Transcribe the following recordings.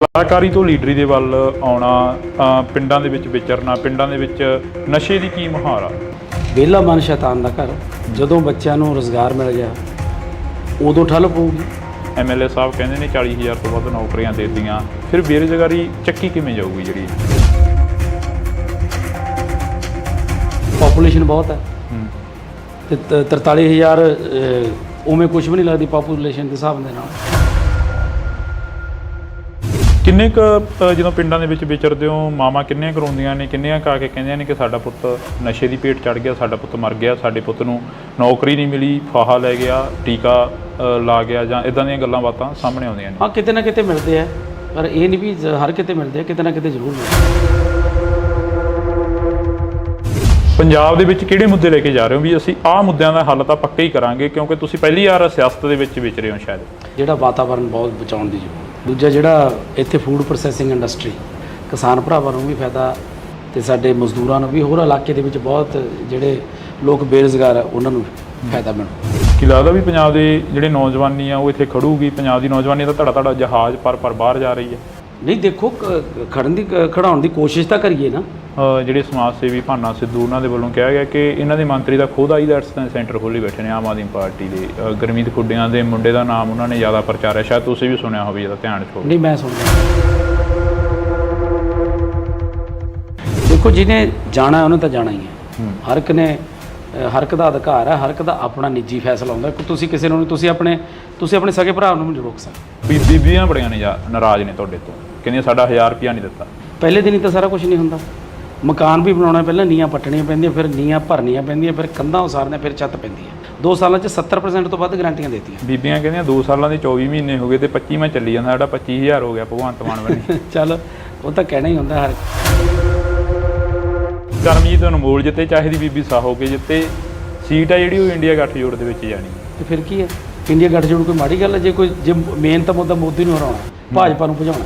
ਕਲਾਕਾਰੀ ਤੋਂ ਲੀਡਰੀ ਦੇ ਵੱਲ ਆਉਣਾ, ਪਿੰਡਾਂ ਦੇ ਵਿੱਚ ਵਿਚਰਨਾ, ਪਿੰਡਾਂ ਦੇ ਵਿੱਚ ਨਸ਼ੇ ਦੀ ਕੀ ਮੁਹਾਰ ਆ? ਵਿਹਲਾ ਮਨ ਸ਼ੈਤਾਨ ਦਾ ਘਰ। ਜਦੋਂ ਬੱਚਿਆਂ ਨੂੰ ਰੁਜ਼ਗਾਰ ਮਿਲ ਗਿਆ ਉਦੋਂ ਠੱਲ ਪਊਗੀ। ਐਮਐਲਏ ਸਾਹਿਬ ਕਹਿੰਦੇ ਨੇ 40,000 ਤੋਂ ਵੱਧ ਨੌਕਰੀਆਂ ਦੇ ਦਿੱਤੀਆਂ, ਫਿਰ ਬੇਰੁਜ਼ਗਾਰੀ ਚੱਕੀ ਕਿਵੇਂ ਜਾਊਗੀ ਜਿਹੜੀ? ਪਾਪੂਲੇਸ਼ਨ ਬਹੁਤ ਹੈ ਤੇ 43,000 ਉਵੇਂ ਕੁਝ ਵੀ ਨਹੀਂ ਲੱਗਦੀ ਪਾਪੂਲੇਸ਼ਨ ਦੇ ਹਿਸਾਬ ਦੇ ਨਾਲ। ਕਿੰਨੇ ਕੁ ਜਦੋਂ ਪਿੰਡਾਂ ਦੇ ਵਿੱਚ ਵਿਚਰਦੇ ਹੋ, ਮਾਵਾਂ ਕਿੰਨੀਆਂ ਕਰਾਉਂਦੀਆਂ ਨੇ, ਕਿੰਨੀਆਂ ਕਾ ਕੇ ਕਹਿੰਦੀਆਂ ਨੇ ਕਿ ਸਾਡਾ ਪੁੱਤ ਨਸ਼ੇ ਦੀ ਭੇਟ ਚੜ੍ਹ ਗਿਆ, ਸਾਡਾ ਪੁੱਤ ਮਰ ਗਿਆ, ਸਾਡੇ ਪੁੱਤ ਨੂੰ ਨੌਕਰੀ ਨਹੀਂ ਮਿਲੀ, ਫਾਹਾ ਲੈ ਗਿਆ, ਟੀਕਾ ਲਾ ਗਿਆ, ਜਾਂ ਇਦਾਂ ਦੀਆਂ ਗੱਲਾਂ ਬਾਤਾਂ ਸਾਹਮਣੇ ਆਉਂਦੀਆਂ ਨੇ। ਹਾਂ, ਕਿਤੇ ਨਾ ਕਿਤੇ ਮਿਲਦੇ ਆ, ਪਰ ਇਹ ਨਹੀਂ ਵੀ ਹਰ ਕਿਤੇ ਮਿਲਦੇ ਆ, ਕਿਤੇ ਨਾ ਕਿਤੇ ਜ਼ਰੂਰ ਮਿਲਦੇ। ਪੰਜਾਬ ਦੇ ਵਿੱਚ ਕਿਹੜੇ ਮੁੱਦੇ ਲੈ ਕੇ ਜਾ ਰਹੇ ਹੋ ਵੀ ਅਸੀਂ ਆਹ ਮੁੱਦਿਆਂ ਦਾ ਹੱਲ ਤਾਂ ਪੱਕਾ ਹੀ ਕਰਾਂਗੇ, ਕਿਉਂਕਿ ਤੁਸੀਂ ਪਹਿਲੀ ਵਾਰ ਸਿਆਸਤ ਦੇ ਵਿੱਚ ਵਿਚਰੇ ਹੋ ਸ਼ਾਇਦ? ਜਿਹੜਾ ਵਾਤਾਵਰਨ ਬਹੁਤ ਬਚਾਉਣ ਦੀ ਜ਼ਰੂਰਤ। ਦੂਜਾ ਜਿਹੜਾ ਇੱਥੇ ਫੂਡ ਪ੍ਰੋਸੈਸਿੰਗ ਇੰਡਸਟਰੀ, ਕਿਸਾਨ ਭਰਾਵਾਂ ਨੂੰ ਵੀ ਫਾਇਦਾ ਤੇ ਸਾਡੇ ਮਜ਼ਦੂਰਾਂ ਨੂੰ ਵੀ, ਹੋਰ ਇਲਾਕੇ ਦੇ ਵਿੱਚ ਬਹੁਤ ਜਿਹੜੇ ਲੋਕ ਬੇਰੁਜ਼ਗਾਰ ਆ ਉਹਨਾਂ ਨੂੰ ਫਾਇਦਾ ਮਿਲੂ। ਕੀ ਲੱਗਦਾ ਵੀ ਪੰਜਾਬ ਦੇ ਜਿਹੜੇ ਨੌਜਵਾਨੀ ਆ ਉਹ ਇੱਥੇ ਖੜੂਗੀ? ਪੰਜਾਬ ਦੀ ਨੌਜਵਾਨੀ ਦਾ ਧੜਾ ਜਹਾਜ਼ ਪਰ ਬਾਹਰ ਜਾ ਰਹੀ ਹੈ। ਨਹੀਂ, ਦੇਖੋ ਖੜਾਉਣ ਦੀ ਕੋਸ਼ਿਸ਼ ਤਾਂ ਕਰੀਏ ਨਾ। ਜਿਹੜੇ ਸਮਾਜ ਸੇਵੀ ਭਾਨਾ ਸਿੱਧੂ ਉਹਨਾਂ ਦੇ ਵੱਲੋਂ ਕਿਹਾ ਗਿਆ ਕਿ ਇਹਨਾਂ ਦੇ ਮੰਤਰੀ ਦਾ ਖੁਦ ਆਈਲੈਟਸ ਸੈਂਟਰ ਖੋਲ੍ਹੀ ਬੈਠੇ ਨੇ ਆਮ ਆਦਮੀ ਪਾਰਟੀ ਦੇ। ਗੁਰਮੀਤ ਖੁੱਡੀਆਂ ਦੇ ਮੁੰਡੇ ਦਾ ਨਾਮ ਉਹਨਾਂ ਨੇ ਜ਼ਿਆਦਾ ਪ੍ਰਚਾਰਿਆ, ਸ਼ਾਇਦ ਤੁਸੀਂ ਵੀ ਸੁਣਿਆ ਹੋਵੇ, ਜਿਹਦਾ ਧਿਆਨ 'ਚ ਹੋਵੇ। ਨਹੀਂ, ਮੈਂ ਸੁਣਦਾ। ਦੇਖੋ, ਜਿਹਨੇ ਜਾਣਾ ਉਹਨੇ ਤਾਂ ਜਾਣਾ ਹੀ ਹੈ। ਹਰ ਇੱਕ ਨੇ, ਹਰ ਇੱਕ ਦਾ ਅਧਿਕਾਰ ਹੈ, ਹਰ ਇੱਕ ਦਾ ਆਪਣਾ ਨਿੱਜੀ ਫੈਸਲਾ ਹੁੰਦਾ। ਤੁਸੀਂ ਕਿਸੇ ਨੂੰ, ਤੁਸੀਂ ਆਪਣੇ ਸਕੇ ਭਰਾ ਨੂੰ ਨਹੀਂ ਰੋਕ ਸਕਦੇ। ਬੀਬੀਆਂ ਬੜੀਆਂ ਨੇ ਨਾਰਾਜ਼ ਨੇ ਤੁਹਾਡੇ ਤੋਂ, ਕਹਿੰਦੀਆਂ ਸਾਡਾ 1000 ਰੁਪਇਆ ਨਹੀਂ ਦਿੱਤਾ। ਪਹਿਲੇ ਦਿਨ ਹੀ ਤਾਂ ਸਾਰਾ ਕੁਝ ਨਹੀਂ ਹੁੰਦਾ। ਮਕਾਨ ਵੀ ਬਣਾਉਣਾ, ਪਹਿਲਾਂ ਨੀਆਂ ਪੱਟਣੀਆਂ ਪੈਂਦੀਆਂ, ਫਿਰ ਨੀਆਂ ਭਰਨੀਆਂ ਪੈਂਦੀਆਂ, ਫਿਰ ਕੰਧਾਂ ਉਸਾਰਨੀਆਂ, ਫਿਰ ਛੱਤ ਪੈਂਦੀ ਹੈ। 2 ਸਾਲਾਂ 'ਚ 70% ਤੋਂ ਵੱਧ ਗਰੰਟੀਆਂ ਦੇਤੀਆਂ। ਬੀਬੀਆਂ ਕਹਿੰਦੀਆਂ 2 ਸਾਲਾਂ ਦੇ 24 ਮਹੀਨੇ ਹੋ ਗਏ ਤੇ 25ਵਾਂ ਚੱਲੀ ਜਾਂਦਾ, ਸਾਡਾ 25,000 ਹੋ ਗਿਆ ਭਗਵੰਤ ਮਾਨ ਬਣੇ। ਚੱਲ, ਉਹ ਤਾਂ ਕਹਿਣਾ ਹੀ ਹੁੰਦਾ ਹਰ। ਕਰਮਜੀਤ ਅਨਮੋਲ ਜਿੱਤੇ, ਚਾਹੇ ਦੀ ਬੀਬੀ ਸਾਹੋ ਕੇ ਜਿੱਤੇ, ਸੀਟ ਆ ਜਿਹੜੀ ਉਹ ਇੰਡੀਆ ਗੱਠਜੋੜ ਦੇ ਵਿੱਚ ਜਾਣੀ ਹੈ। ਤੇ ਫਿਰ ਕੀ ਹੈ? ਇੰਡੀਆ ਗੱਠਜੋੜ ਕੋਈ ਮਾੜੀ ਗੱਲ ਹੈ? ਜੇ ਮੇਨ ਤਾਂ ਮੁੱਦਾ ਮੋਦੀ ਨੂੰ ਹਰਾਉਣਾ, ਭਾਜਪਾ ਨੂੰ ਭਜਾਉਣਾ,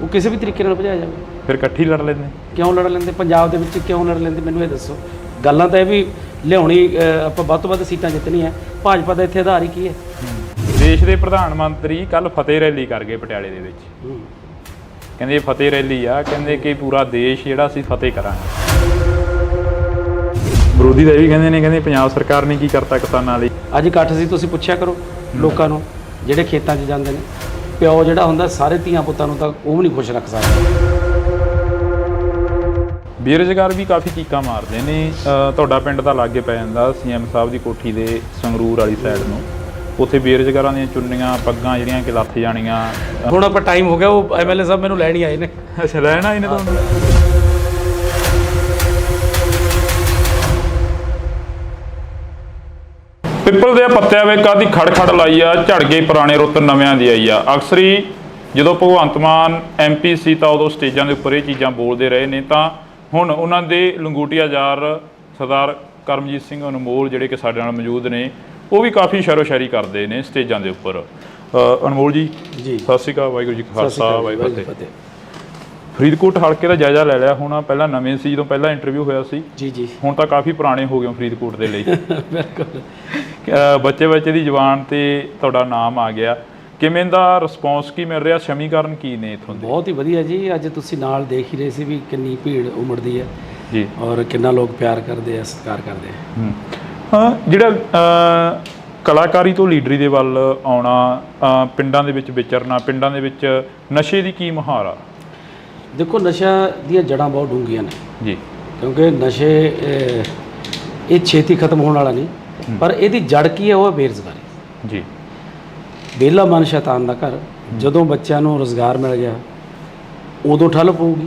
ਉਹ ਕਿਸੇ ਵੀ ਤਰੀਕੇ ਨਾਲ ਭਜਾਇਆ ਜਾਵੇ। ਫਿਰ ਇਕੱਠੀ ਲੜ ਲੈਂਦੇ? ਕਿਉਂ ਲੜ ਲੈਂਦੇ? ਪੰਜਾਬ ਦੇ ਵਿੱਚ ਕਿਉਂ ਲੜ ਲੈਂਦੇ? ਮੈਨੂੰ ਇਹ ਦੱਸੋ। ਗੱਲਾਂ ਤਾਂ ਇਹ ਵੀ ਲਿਆਉਣੀ, ਆਪਾਂ ਵੱਧ ਤੋਂ ਵੱਧ ਸੀਟਾਂ ਜਿੱਤਣੀਆਂ। ਭਾਜਪਾ ਦਾ ਇੱਥੇ ਆਧਾਰ ਹੀ ਕੀ ਹੈ? ਦੇਸ਼ ਦੇ ਪ੍ਰਧਾਨ ਮੰਤਰੀ ਕੱਲ ਫਤਿਹ ਰੈਲੀ ਕਰ ਗਏ ਪਟਿਆਲੇ ਦੇ ਵਿੱਚ। ਕਹਿੰਦੇ ਫਤਿਹ ਰੈਲੀ ਆ, ਕਹਿੰਦੇ ਕਿ ਪੂਰਾ ਦੇਸ਼ ਜਿਹੜਾ ਅਸੀਂ ਫਤਿਹ ਕਰਾਂਗੇ। ਵਿਰੋਧੀ ਦਾ ਇਹ ਵੀ ਕਹਿੰਦੇ ਪੰਜਾਬ ਸਰਕਾਰ ਨੇ ਕੀ ਕਰਤਾ ਕਿਸਾਨਾਂ ਲਈ। ਅੱਜ ਇਕੱਠ ਸੀ, ਤੁਸੀਂ ਪੁੱਛਿਆ ਕਰੋ ਲੋਕਾਂ ਨੂੰ ਜਿਹੜੇ ਖੇਤਾਂ 'ਚ ਜਾਂਦੇ ਨੇ। ਪਿਓ ਜਿਹੜਾ ਹੁੰਦਾ ਸਾਰੇ ਧੀਆਂ ਪੁੱਤਾਂ ਨੂੰ ਤਾਂ ਉਹ ਵੀ ਨਹੀਂ ਖੁਸ਼ ਰੱਖ ਸਕਦਾ। ਬੇਰੁਜ਼ਗਾਰ ਵੀ ਕਾਫੀ ਚੀਕਾਂ ਮਾਰਦੇ ਨੇ। ਤੁਹਾਡਾ ਪਿੰਡ ਤਾਂ ਲਾਗੇ ਪੈ ਜਾਂਦਾ ਸੀਐਮ ਸਾਹਿਬ ਦੀ ਕੋਠੀ ਦੇ, ਸੰਗਰੂਰ ਵਾਲੀ ਸਾਈਡ ਨੂੰ। ਉੱਥੇ ਬੇਰੁਜ਼ਗਾਰਾਂ ਦੀਆਂ ਚੁੰਨੀਆਂ ਪੱਗਾਂ ਜਿਹੜੀਆਂ ਕਿ ਲੱਥ ਜਾਣੀਆਂ। ਹੁਣ ਆਪਾਂ ਟਾਈਮ ਹੋ ਗਿਆ, ਉਹ ਐਮਐਲਏ ਸਾਹਿਬ ਮੈਨੂੰ ਲੈਣ ਹੀ ਆਏ ਨੇ। ਅੱਛਾ, ਲੈਣ ਆਏ ਨੇ ਤੁਹਾਨੂੰ? ਪਿੱਪਲ ਦੇ ਪੱਤਿਆਂ ਵਿੱਚ ਕਾਦੀ ਖੜ ਲਾਈ ਆ, ਝੜ ਗਏ ਪੁਰਾਣੇ ਰੁੱਤ ਨਵਿਆਂ ਦੀ ਆਈ ਆ। ਅਕਸਰ ਹੀ ਜਦੋਂ ਭਗਵੰਤ ਮਾਨ MP ਸੀ ਤਾਂ ਉਦੋਂ ਸਟੇਜਾਂ ਦੇ ਉੱਪਰ ਇਹ ਚੀਜ਼ਾਂ ਬੋਲਦੇ ਰਹੇ ਨੇ, ਤਾਂ ਹੁਣ ਉਹਨਾਂ ਦੇ ਲੰਗੋਟੀਆ ਯਾਰ ਸਰਦਾਰ ਕਰਮਜੀਤ ਸਿੰਘ ਅਨਮੋਲ ਜਿਹੜੇ ਕਿ ਸਾਡੇ ਨਾਲ ਮੌਜੂਦ ਨੇ, ਉਹ ਵੀ ਕਾਫੀ ਸ਼ਾਇਰੀ ਕਰਦੇ ਨੇ ਸਟੇਜਾਂ ਦੇ ਉੱਪਰ। ਅਨਮੋਲ ਜੀ, ਸਤਿ ਸ਼੍ਰੀ ਅਕਾਲ। ਵਾਹਿਗੁਰੂ ਜੀ ਕਾ ਖਾਲਸਾ, ਵਾਹਿਗੁਰੂ ਜੀ ਕੀ ਫਤਿਹ। ਫਰੀਦਕੋਟ ਹਲਕੇ ਦਾ ਜਾਇਜ਼ਾ ਲੈ ਲਿਆ ਹੁਣ? ਪਹਿਲਾਂ ਨਵੇਂ ਸੀ ਜਦੋਂ ਪਹਿਲਾਂ ਇੰਟਰਵਿਊ ਹੋਇਆ ਸੀ। ਜੀ। ਹੁਣ ਤਾਂ ਕਾਫੀ ਪੁਰਾਣੇ ਹੋ ਗਏ ਫਰੀਦਕੋਟ ਦੇ ਲਈ। ਬਿਲਕੁਲ। ਬੱਚੇ ਦੀ ਜ਼ੁਬਾਨ ਤੇ ਤੁਹਾਡਾ ਨਾਮ ਆ ਗਿਆ। ਕਿਵੇਂ ਦਾ ਰਿਸਪੌਂਸ ਕੀ ਮਿਲ ਰਿਹਾ? ਸਮੀਕਰਨ ਕੀ ਨੇ ਇੱਥੋਂ ਦੇ? ਬਹੁਤ ਹੀ ਵਧੀਆ ਜੀ। ਅੱਜ ਤੁਸੀਂ ਨਾਲ ਦੇਖ ਹੀ ਰਹੇ ਸੀ ਵੀ ਕਿੰਨੀ ਭੀੜ ਉਮੜਦੀ ਹੈ ਜੀ, ਔਰ ਕਿੰਨਾ ਲੋਕ ਪਿਆਰ ਕਰਦੇ ਆ, ਸਤਿਕਾਰ ਕਰਦੇ ਆ। ਹਾਂ, ਜਿਹੜਾ ਕਲਾਕਾਰੀ ਤੋਂ ਲੀਡਰੀ ਦੇ ਵੱਲ ਆਉਣਾ, ਪਿੰਡਾਂ ਦੇ ਵਿੱਚ ਵਿਚਰਨਾ, ਪਿੰਡਾਂ ਦੇ ਵਿੱਚ ਨਸ਼ੇ ਦੀ ਕੀ ਮੁਹਾਰ ਆ? ਦੇਖੋ, ਨਸ਼ਾ ਦੀਆਂ ਜੜ੍ਹਾਂ ਬਹੁਤ ਡੂੰਘੀਆਂ ਨੇ ਜੀ, ਕਿਉਂਕਿ ਨਸ਼ੇ ਇਹ ਛੇਤੀ ਖਤਮ ਹੋਣ ਵਾਲਾ ਨਹੀਂ, ਪਰ ਇਹਦੀ ਜੜ ਕੀ ਹੈ? ਉਹ ਹੈ ਬੇਰੁਜ਼ਗਾਰੀ ਜੀ। ਵਿਹਲਾ ਮਨ ਸ਼ੈਤਾਨ ਦਾ ਘਰ। ਜਦੋਂ ਬੱਚਿਆਂ ਨੂੰ ਰੁਜ਼ਗਾਰ ਮਿਲ ਗਿਆ ਉਦੋਂ ਠੱਲ ਪਊਗੀ,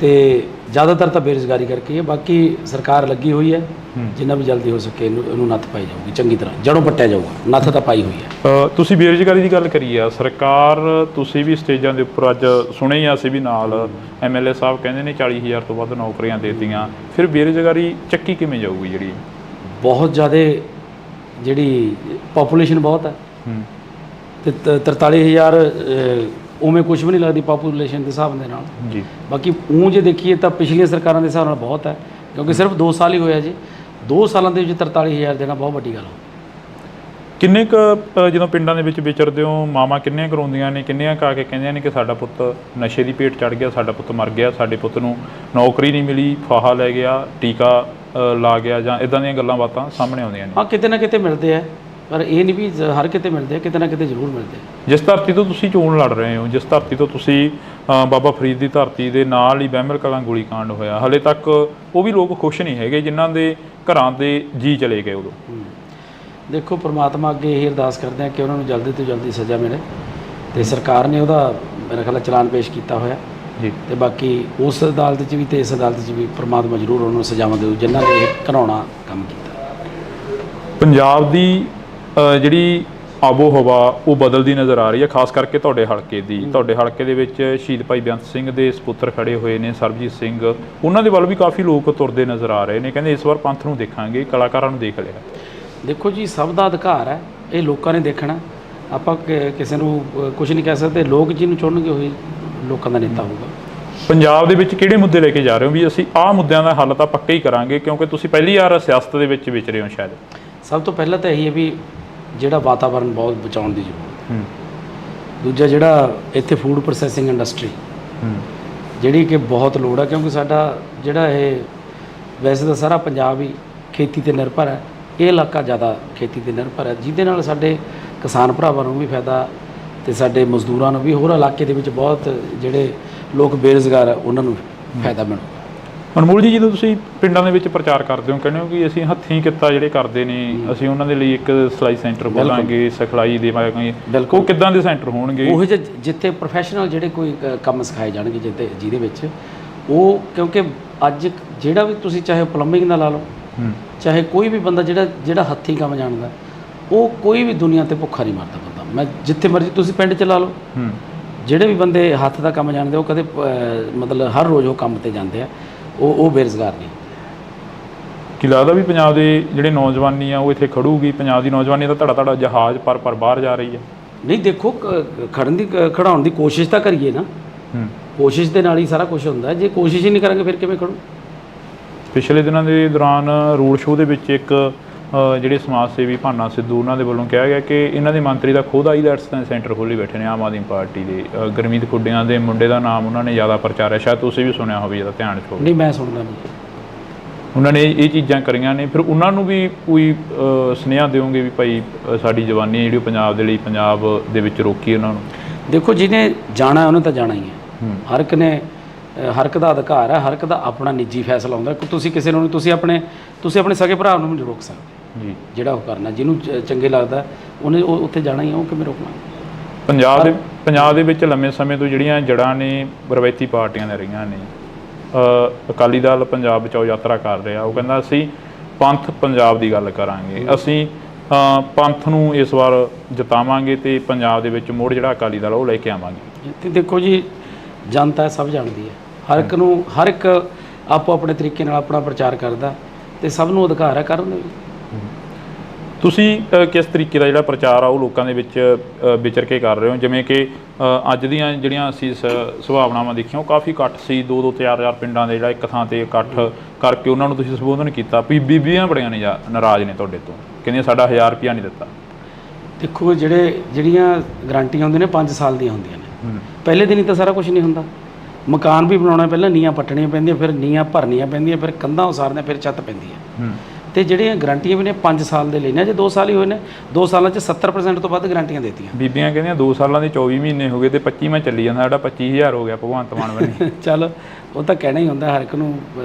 ਤੇ ਜ਼ਿਆਦਾਤਰ ਤਾਂ ਬੇਰੁਜ਼ਗਾਰੀ ਕਰਕੇ ਹੈ। ਬਾਕੀ ਸਰਕਾਰ ਲੱਗੀ ਹੋਈ ਹੈ, ਜਿੰਨਾ ਵੀ ਜਲਦੀ ਹੋ ਸਕੇ ਇਹਨੂੰ ਨੱਥ ਪਾਈ ਜਾਊਗੀ, ਚੰਗੀ ਤਰ੍ਹਾਂ ਜੜੋਂ ਪੱਟਿਆ ਜਾਊਗਾ। ਨੱਥ ਤਾਂ ਪਾਈ ਹੋਈ ਹੈ। ਤੁਸੀਂ ਬੇਰੁਜ਼ਗਾਰੀ ਦੀ ਗੱਲ ਕਰੀ ਆ, ਸਰਕਾਰ ਤੁਸੀਂ ਵੀ ਸਟੇਜਾਂ ਦੇ ਉੱਪਰ ਅੱਜ ਸੁਣੇ ਹੀ ਅਸੀਂ ਵੀ ਨਾਲ, ਐਮਐਲਏ ਸਾਹਿਬ ਕਹਿੰਦੇ ਨੇ 40,000 ਤੋਂ ਵੱਧ ਨੌਕਰੀਆਂ ਦੇ ਦਿੱਤੀਆਂ, ਫਿਰ ਬੇਰੁਜ਼ਗਾਰੀ ਚੱਕੀ ਕਿਵੇਂ ਜਾਊਗੀ? ਜਿਹੜੀ ਬਹੁਤ ਜ਼ਿਆਦਾ, ਜਿਹੜੀ ਪਾਪੂਲੇਸ਼ਨ ਬਹੁਤ ਹੈ ਤੇ 43,000 ਉਵੇਂ ਕੁਝ ਵੀ ਨਹੀਂ ਲੱਗਦੀ ਪਾਪੂਲੇਸ਼ਨ ਦੇ ਹਿਸਾਬ ਦੇ ਨਾਲ ਜੀ। ਬਾਕੀ ਜੇ ਦੇਖੀਏ ਤਾਂ ਪਿਛਲੀਆਂ ਸਰਕਾਰਾਂ ਦੇ ਹਿਸਾਬ ਨਾਲ ਬਹੁਤ ਹੈ, ਕਿਉਂਕਿ ਸਿਰਫ 2 ਸਾਲ ਹੀ ਹੋਇਆ ਜੀ। 2 ਸਾਲਾਂ ਦੇ ਵਿੱਚ 43,000 ਦੇਣਾ ਬਹੁਤ ਵੱਡੀ ਗੱਲ ਹੈ। ਕਿੰਨੇ ਕੁ ਜਦੋਂ ਪਿੰਡਾਂ ਦੇ ਵਿੱਚ ਵਿਚਰਦੇ ਹੋ ਮਾਵਾਂ ਕਿੰਨੀਆਂ ਕਰਾਉਂਦੀਆਂ ਨੇ, ਕਿੰਨੀਆਂ ਕਾ ਕੇ ਕਹਿੰਦੀਆਂ ਨੇ ਕਿ ਸਾਡਾ ਪੁੱਤ ਨਸ਼ੇ ਦੀ ਭੇਟ ਚੜ ਗਿਆ, ਸਾਡਾ ਪੁੱਤ ਮਰ ਗਿਆ, ਸਾਡੇ ਪੁੱਤ ਨੂੰ ਨੌਕਰੀ ਨਹੀਂ ਮਿਲੀ, ਫਾਹਾ ਲੈ ਗਿਆ, ਟੀਕਾ ਲਾ ਗਿਆ, ਜਾਂ ਇਦਾਂ ਦੀਆਂ ਗੱਲਾਂ ਬਾਤਾਂ ਸਾਹਮਣੇ ਆਉਂਦੀਆਂ ਨੇ? ਹਾਂ, ਕਿਤੇ ਨਾ ਕਿਤੇ ਮਿਲਦੇ ਆ, ਪਰ ਇਹ ਨਹੀਂ ਵੀ ਹਰ ਕਿਤੇ ਮਿਲਦੇ ਆ, ਕਿਤੇ ਨਾ ਕਿਤੇ ਜ਼ਰੂਰ ਮਿਲਦੇ ਆ। ਜਿਸ ਧਰਤੀ ਤੋਂ ਤੁਸੀਂ ਚੋਣ ਲੜ ਰਹੇ ਹੋ, ਜਿਸ ਧਰਤੀ ਤੋਂ ਤੁਸੀਂ ਬਾਬਾ ਫਰੀਦ ਦੀ ਧਰਤੀ ਦੇ ਨਾਲ ਹੀ ਬਹਿਮਲ ਕਲਾਂ ਗੋਲੀकांड ਹੋਇਆ, ਹਲੇ ਤੱਕ ਉਹ ਵੀ ਲੋਕ ਖੁਸ਼ ਨਹੀਂ ਹੈਗੇ ਜਿਨ੍ਹਾਂ ਦੇ ਘਰਾਂ ਦੇ ਜੀ ਚਲੇ ਗਏ ਉਦੋਂ। ਦੇਖੋ, ਪ੍ਰਮਾਤਮਾ ਅੱਗੇ ਇਹ ਅਰਦਾਸ ਕਰਦੇ ਆ ਕਿ ਉਹਨਾਂ ਨੂੰ ਜਲਦੀ ਤੋਂ ਜਲਦੀ ਸਜ਼ਾ ਮਿਲੇ, ਤੇ ਸਰਕਾਰ ਨੇ ਉਹਦਾ ਮੇਰਾ ਖਿਆਲ ਚਲਾਨ ਪੇਸ਼ ਕੀਤਾ ਹੋਇਆ ਜੀ, ਤੇ ਬਾਕੀ ਉਸ ਅਦਾਲਤ 'ਚ ਵੀ ਤੇ ਇਸ ਅਦਾਲਤ 'ਚ ਵੀ ਪ੍ਰਮਾਤਮਾ ਜ਼ਰੂਰ ਉਹਨਾਂ ਨੂੰ ਸਜ਼ਾਵਾਂ ਦੇਊ ਜਿਨ੍ਹਾਂ ਨੇ ਇਹ ਘਿਨਾਉਣਾ ਕੰਮ ਕੀਤਾ। ਪੰਜਾਬ ਦੀ ਜਿਹੜੀ ਆਬੋ ਹਵਾ ਉਹ ਬਦਲਦੀ ਨਜ਼ਰ ਆ ਰਹੀ ਹੈ, ਖਾਸ ਕਰਕੇ ਤੁਹਾਡੇ ਹਲਕੇ ਦੀ। ਤੁਹਾਡੇ ਹਲਕੇ ਦੇ ਵਿੱਚ ਸ਼ਹੀਦ ਭਾਈ ਬੇਅੰਤ ਸਿੰਘ ਦੇ ਸਪੁੱਤਰ ਖੜੇ ਹੋਏ ਨੇ, ਸਰਬਜੀਤ ਸਿੰਘ, ਉਹਨਾਂ ਦੇ ਵੱਲ ਵੀ ਕਾਫੀ ਲੋਕ ਤੁਰਦੇ ਨਜ਼ਰ ਆ ਰਹੇ ਨੇ, ਕਹਿੰਦੇ ਇਸ ਵਾਰ ਪੰਥ ਨੂੰ ਦੇਖਾਂਗੇ, ਕਲਾਕਾਰਾਂ ਨੂੰ ਦੇਖ ਲਿਆ। ਦੇਖੋ ਜੀ, ਸਭ ਦਾ ਅਧਿਕਾਰ ਹੈ, ਇਹ ਲੋਕਾਂ ਨੇ ਦੇਖਣਾ, ਆਪਾਂ ਕਿਸੇ ਨੂੰ ਕੁਝ ਨਹੀਂ ਕਹਿ ਸਕਦੇ। ਲੋਕ ਜਿਹਨੂੰ ਚੁਣਨਗੇ ਉਹੀ ਲੋਕਾਂ ਦਾ ਨੇਤਾ ਹੋਊਗਾ। ਪੰਜਾਬ ਦੇ ਵਿੱਚ ਕਿਹੜੇ ਮੁੱਦੇ ਲੈ ਕੇ ਜਾ ਰਹੇ ਹੋ ਵੀ ਅਸੀਂ ਆਹ ਮੁੱਦਿਆਂ ਦਾ ਹੱਲ ਤਾਂ ਪੱਕਾ ਹੀ ਕਰਾਂਗੇ, ਕਿਉਂਕਿ ਤੁਸੀਂ ਪਹਿਲੀ ਵਾਰ ਸਿਆਸਤ ਦੇ ਵਿੱਚ ਵਿਚਰੇ ਹੋ ਸ਼ਾਇਦ? ਸਭ ਤੋਂ ਪਹਿਲਾਂ ਤਾਂ ਇਹੀ ਹੈ ਵੀ ਜਿਹੜਾ ਵਾਤਾਵਰਨ ਬਹੁਤ ਬਚਾਉਣ ਦੀ ਜ਼ਰੂਰਤ ਹੈ। ਦੂਜਾ, ਜਿਹੜਾ ਇੱਥੇ ਫੂਡ ਪ੍ਰੋਸੈਸਿੰਗ ਇੰਡਸਟਰੀ ਜਿਹੜੀ ਕਿ ਬਹੁਤ ਲੋੜ ਹੈ, ਕਿਉਂਕਿ ਸਾਡਾ ਜਿਹੜਾ ਇਹ ਵੈਸੇ ਤਾਂ ਸਾਰਾ ਪੰਜਾਬ ਹੀ ਖੇਤੀ 'ਤੇ ਨਿਰਭਰ ਹੈ, ਇਹ ਇਲਾਕਾ ਜ਼ਿਆਦਾ ਖੇਤੀ 'ਤੇ ਨਿਰਭਰ ਹੈ, ਜਿਹਦੇ ਨਾਲ ਸਾਡੇ ਕਿਸਾਨ ਭਰਾਵਾਂ ਨੂੰ ਵੀ ਫਾਇਦਾ ਤੇ ਸਾਡੇ ਮਜ਼ਦੂਰਾਂ ਨੂੰ ਵੀ, ਹੋਰ ਇਲਾਕੇ ਦੇ ਵਿੱਚ ਬਹੁਤ ਜਿਹੜੇ ਲੋਕ ਬੇਰੁਜ਼ਗਾਰ ਹੈ ਉਹਨਾਂ ਨੂੰ ਫਾਇਦਾ ਮਿਲੂ। ਅਨਮੋਲ ਜੀ, ਜਦੋਂ ਤੁਸੀਂ ਪਿੰਡਾਂ ਦੇ ਵਿੱਚ ਪ੍ਰਚਾਰ ਕਰਦੇ ਹੋ, ਕਹਿੰਦੇ ਹੋ ਕਿ ਅਸੀਂ ਹੱਥੀਂ ਕਿੱਤਾ ਜਿਹੜੇ ਕਰਦੇ ਨੇ, ਅਸੀਂ ਉਹਨਾਂ ਦੇ ਲਈ ਇੱਕ ਸਿਲਾਈ ਸੈਂਟਰ ਖੋਲਾਂਗੇ, ਸਿਖਲਾਈ ਦੇਵਾਂਗੇ, ਉਹ ਕਿੱਦਾਂ ਦੇ ਸੈਂਟਰ ਹੋਣਗੇ? ਉਹ ਜਿੱਥੇ ਪ੍ਰੋਫੈਸ਼ਨਲ ਜਿਹੜੇ ਕੋਈ ਕੰਮ ਸਿਖਾਏ ਜਾਣਗੇ, ਜਿਹਦੇ ਵਿੱਚ ਉਹ, ਕਿਉਂਕਿ ਅੱਜ ਜਿਹੜਾ ਵੀ ਤੁਸੀਂ ਚਾਹੇ ਪਲੰਬਿੰਗ ਦਾ ਲਾ ਲਓ, ਚਾਹੇ ਕੋਈ ਵੀ ਬੰਦਾ ਜਿਹੜਾ ਹੱਥੀਂ ਕੰਮ ਜਾਣਦਾ, ਉਹ ਕੋਈ ਵੀ ਦੁਨੀਆ ਤੇ ਭੁੱਖਾ ਨਹੀਂ ਮਰਦਾ ਬੰਦਾ। ਮੈਂ ਜਿੱਥੇ ਮਰਜ਼ੀ ਤੁਸੀਂ ਪਿੰਡ 'ਚ ਲਾ ਲਓ, ਜਿਹੜੇ ਵੀ ਬੰਦੇ ਹੱਥ ਦਾ ਕੰਮ ਜਾਣਦੇ ਉਹ ਕਦੇ ਮਤਲਬ ਹਰ ਰੋਜ਼ ਉਹ ਕੰਮ ਤੇ ਜਾਂਦੇ ਆ, ਉਹ ਬੇਰੁਜ਼ਗਾਰ ਨਹੀਂ। ਕੀ ਲੱਗਦਾ ਵੀ ਪੰਜਾਬ ਦੇ ਜਿਹੜੇ ਨੌਜਵਾਨੀ ਆ ਉਹ ਇੱਥੇ ਖੜੂਗੀ? ਪੰਜਾਬ ਦੀ ਨੌਜਵਾਨੀ ਦਾ ਧੜਾ ਜਹਾਜ਼ ਪਰ ਬਾਹਰ ਜਾ ਰਹੀ ਹੈ। ਨਹੀਂ, ਦੇਖੋ, ਖੜਾਉਣ ਦੀ ਕੋਸ਼ਿਸ਼ ਤਾਂ ਕਰੀਏ ਨਾ, ਕੋਸ਼ਿਸ਼ ਦੇ ਨਾਲ ਹੀ ਸਾਰਾ ਕੁਝ ਹੁੰਦਾ। ਜੇ ਕੋਸ਼ਿਸ਼ ਹੀ ਨਹੀਂ ਕਰਾਂਗੇ ਫਿਰ ਕਿਵੇਂ ਖੜੂ? ਪਿਛਲੇ ਦਿਨਾਂ ਦੇ ਦੌਰਾਨ ਰੋਡ ਸ਼ੋਅ ਦੇ ਵਿੱਚ ਇੱਕ ਜਿਹੜੇ ਸਮਾਜ ਸੇਵੀ ਭਾਨਾ ਸਿੱਧੂ, ਉਹਨਾਂ ਦੇ ਵੱਲੋਂ ਕਿਹਾ ਗਿਆ ਕਿ ਇਹਨਾਂ ਦੇ ਮੰਤਰੀ ਦਾ ਖੁਦ ਆਈਲੈਟਸ ਦਾ ਸੈਂਟਰ ਖੋਲ੍ਹੀ ਬੈਠੇ ਨੇ ਆਮ ਆਦਮੀ ਪਾਰਟੀ ਦੇ। ਗੁਰਮੀਤ ਖੁੱਡੀਆਂ ਦੇ ਮੁੰਡੇ ਦਾ ਨਾਮ ਉਹਨਾਂ ਨੇ ਜ਼ਿਆਦਾ ਪ੍ਰਚਾਰਿਆ, ਸ਼ਾਇਦ ਤੁਸੀਂ ਵੀ ਸੁਣਿਆ ਹੋਵੇ, ਜਿਹਦਾ ਧਿਆਨ 'ਚ ਹੋਵੇ। ਨਹੀਂ, ਮੈਂ ਸੁਣਦਾ ਨਹੀਂ। ਉਹਨਾਂ ਨੇ ਇਹ ਚੀਜ਼ਾਂ ਕਰੀਆਂ ਨੇ, ਫਿਰ ਉਹਨਾਂ ਨੂੰ ਵੀ ਕੋਈ ਸੁਨੇਹਾ ਦਿਓਗੇ ਵੀ ਭਾਈ ਸਾਡੀ ਜਵਾਨੀ ਜਿਹੜੀ ਪੰਜਾਬ ਦੇ ਲਈ, ਪੰਜਾਬ ਦੇ ਵਿੱਚ ਰੋਕੀ ਉਹਨਾਂ ਨੂੰ? ਦੇਖੋ, ਜਿਹਨੇ ਜਾਣਾ ਉਹਨੇ ਤਾਂ ਜਾਣਾ ਹੀ ਹੈ। ਹਰ ਇੱਕ ਦਾ ਅਧਿਕਾਰ ਹੈ, ਹਰ ਇੱਕ ਦਾ ਆਪਣਾ ਨਿੱਜੀ ਫੈਸਲਾ ਹੁੰਦਾ। ਤੁਸੀਂ ਕਿਸੇ ਨੂੰ, ਤੁਸੀਂ ਆਪਣੇ ਸਕੇ ਭਰਾ ਨੂੰ ਨਹੀਂ ਰੋਕ ਸਕਦੇ ਜੀ। ਜਿਹੜਾ ਉਹ ਕਰਨਾ, ਜਿਹਨੂੰ ਚੰਗੇ ਲੱਗਦਾ ਉਹਨੇ ਉੱਥੇ ਜਾਣਾ ਹੀ ਹੈ, ਉਹ ਕਿਵੇਂ ਰੋਕਣਾ? ਪੰਜਾਬ ਦੇ ਵਿੱਚ ਲੰਮੇ ਸਮੇਂ ਤੋਂ ਜਿਹੜੀਆਂ ਜੜ੍ਹਾਂ ਨੇ ਰਵਾਇਤੀ ਪਾਰਟੀਆਂ ਦੇ ਰਹੀਆਂ ਨੇ। ਅਕਾਲੀ ਦਲ ਪੰਜਾਬ ਬਚਾਓ ਯਾਤਰਾ ਕਰ ਰਿਹਾ, ਉਹ ਕਹਿੰਦਾ ਅਸੀਂ ਪੰਥ ਪੰਜਾਬ ਦੀ ਗੱਲ ਕਰਾਂਗੇ, ਅਸੀਂ ਪੰਥ ਨੂੰ ਇਸ ਵਾਰ ਜਿਤਾਵਾਂਗੇ ਤੇ ਪੰਜਾਬ ਦੇ ਵਿੱਚ ਮੁੜ ਜਿਹੜਾ ਅਕਾਲੀ ਦਲ ਉਹ ਲੈ ਕੇ ਆਵਾਂਗੇ। ਤੇ ਦੇਖੋ ਜੀ, ਜਨਤਾ ਸਭ ਜਾਣਦੀ ਹੈ, ਹਰ ਇੱਕ ਆਪੋ ਆਪਣੇ ਤਰੀਕੇ ਨਾਲ ਆਪਣਾ ਪ੍ਰਚਾਰ ਕਰਦਾ, ਤੇ ਸਭ ਨੂੰ ਅਧਿਕਾਰ ਹੈ ਕਰਨ ਦਾ ਵੀ। ਤੁਸੀਂ ਕਿਸ ਤਰੀਕੇ ਦਾ ਜਿਹੜਾ ਪ੍ਰਚਾਰ ਆ ਉਹ ਲੋਕਾਂ ਦੇ ਵਿੱਚ ਵਿਚਰ ਕੇ ਕਰ ਰਹੇ ਹੋ? ਜਿਵੇਂ ਕਿ ਅੱਜ ਦੀਆਂ ਜਿਹੜੀਆਂ ਅਸੀਂ ਸੁਭਾਵਨਾਵਾਂ ਦੇਖੀਆਂ, ਉਹ ਕਾਫੀ ਇਕੱਠ ਸੀ, 2-2 4-4 ਪਿੰਡਾਂ ਦੇ ਜਿਹੜਾ ਇੱਕ ਥਾਂ ਤੇ ਇਕੱਠ ਕਰਕੇ ਉਹਨਾਂ ਨੂੰ ਤੁਸੀਂ ਸੰਬੋਧਨ ਕੀਤਾ। ਬੀਬੀਆਂ ਬੜੀਆਂ ਨਾਰਾਜ਼ ਨੇ ਤੁਹਾਡੇ ਤੋਂ, ਕਹਿੰਦੀਆਂ ਸਾਡਾ 1000 ਰੁਪਇਆ ਨਹੀਂ ਦਿੱਤਾ। ਦੇਖੋ, ਜਿਹੜੀਆਂ ਗਰੰਟੀਆਂ ਹੁੰਦੀਆਂ ਨੇ 5 ਸਾਲ ਦੀਆਂ ਹੁੰਦੀਆਂ ਨੇ। ਪਹਿਲੇ ਦਿਨ ਹੀ ਤਾਂ ਸਾਰਾ ਕੁਝ ਨਹੀਂ ਹੁੰਦਾ। ਮਕਾਨ ਵੀ ਬਣਾਉਣਾ, ਪਹਿਲਾਂ ਨੀਹਾਂ ਪੱਟਣੀਆਂ ਪੈਂਦੀਆਂ, ਫਿਰ ਨੀਹਾਂ ਭਰਨੀਆਂ ਪੈਂਦੀਆਂ, ਫਿਰ ਕੰਧਾਂ ਉਸਾਰਨੀਆਂ, ਫਿਰ ਛੱਤ ਪੈਂਦੀ ਹੈ। ਤੇ ਜਿਹੜੀਆਂ ਗਰੰਟੀਆਂ ਵੀ ਨੇ 5 ਸਾਲ ਦੇ ਲੈਣੇ, ਜੇ 2 ਸਾਲ ਹੀ ਹੋਏ ਨੇ, 2 ਸਾਲਾਂ 'ਚ 70% ਤੋਂ ਵੱਧ ਗਰੰਟੀਆਂ ਦੇਤੀਆਂ। ਬੀਬੀਆਂ ਕਹਿੰਦੀਆਂ 2 ਸਾਲਾਂ ਦੇ 24 ਮਹੀਨੇ ਹੋ ਗਏ ਤੇ 25ਵਾਂ ਚੱਲੀ ਜਾਂਦਾ, ਸਾਡਾ 25000 ਹੋ ਗਿਆ ਭਗਵੰਤ ਮਾਨ ਬਣੀ। ਚੱਲ, ਉਹ ਤਾਂ ਕਹਿਣਾ ਹੀ ਹੁੰਦਾ, ਹਰ ਇੱਕ ਨੂੰ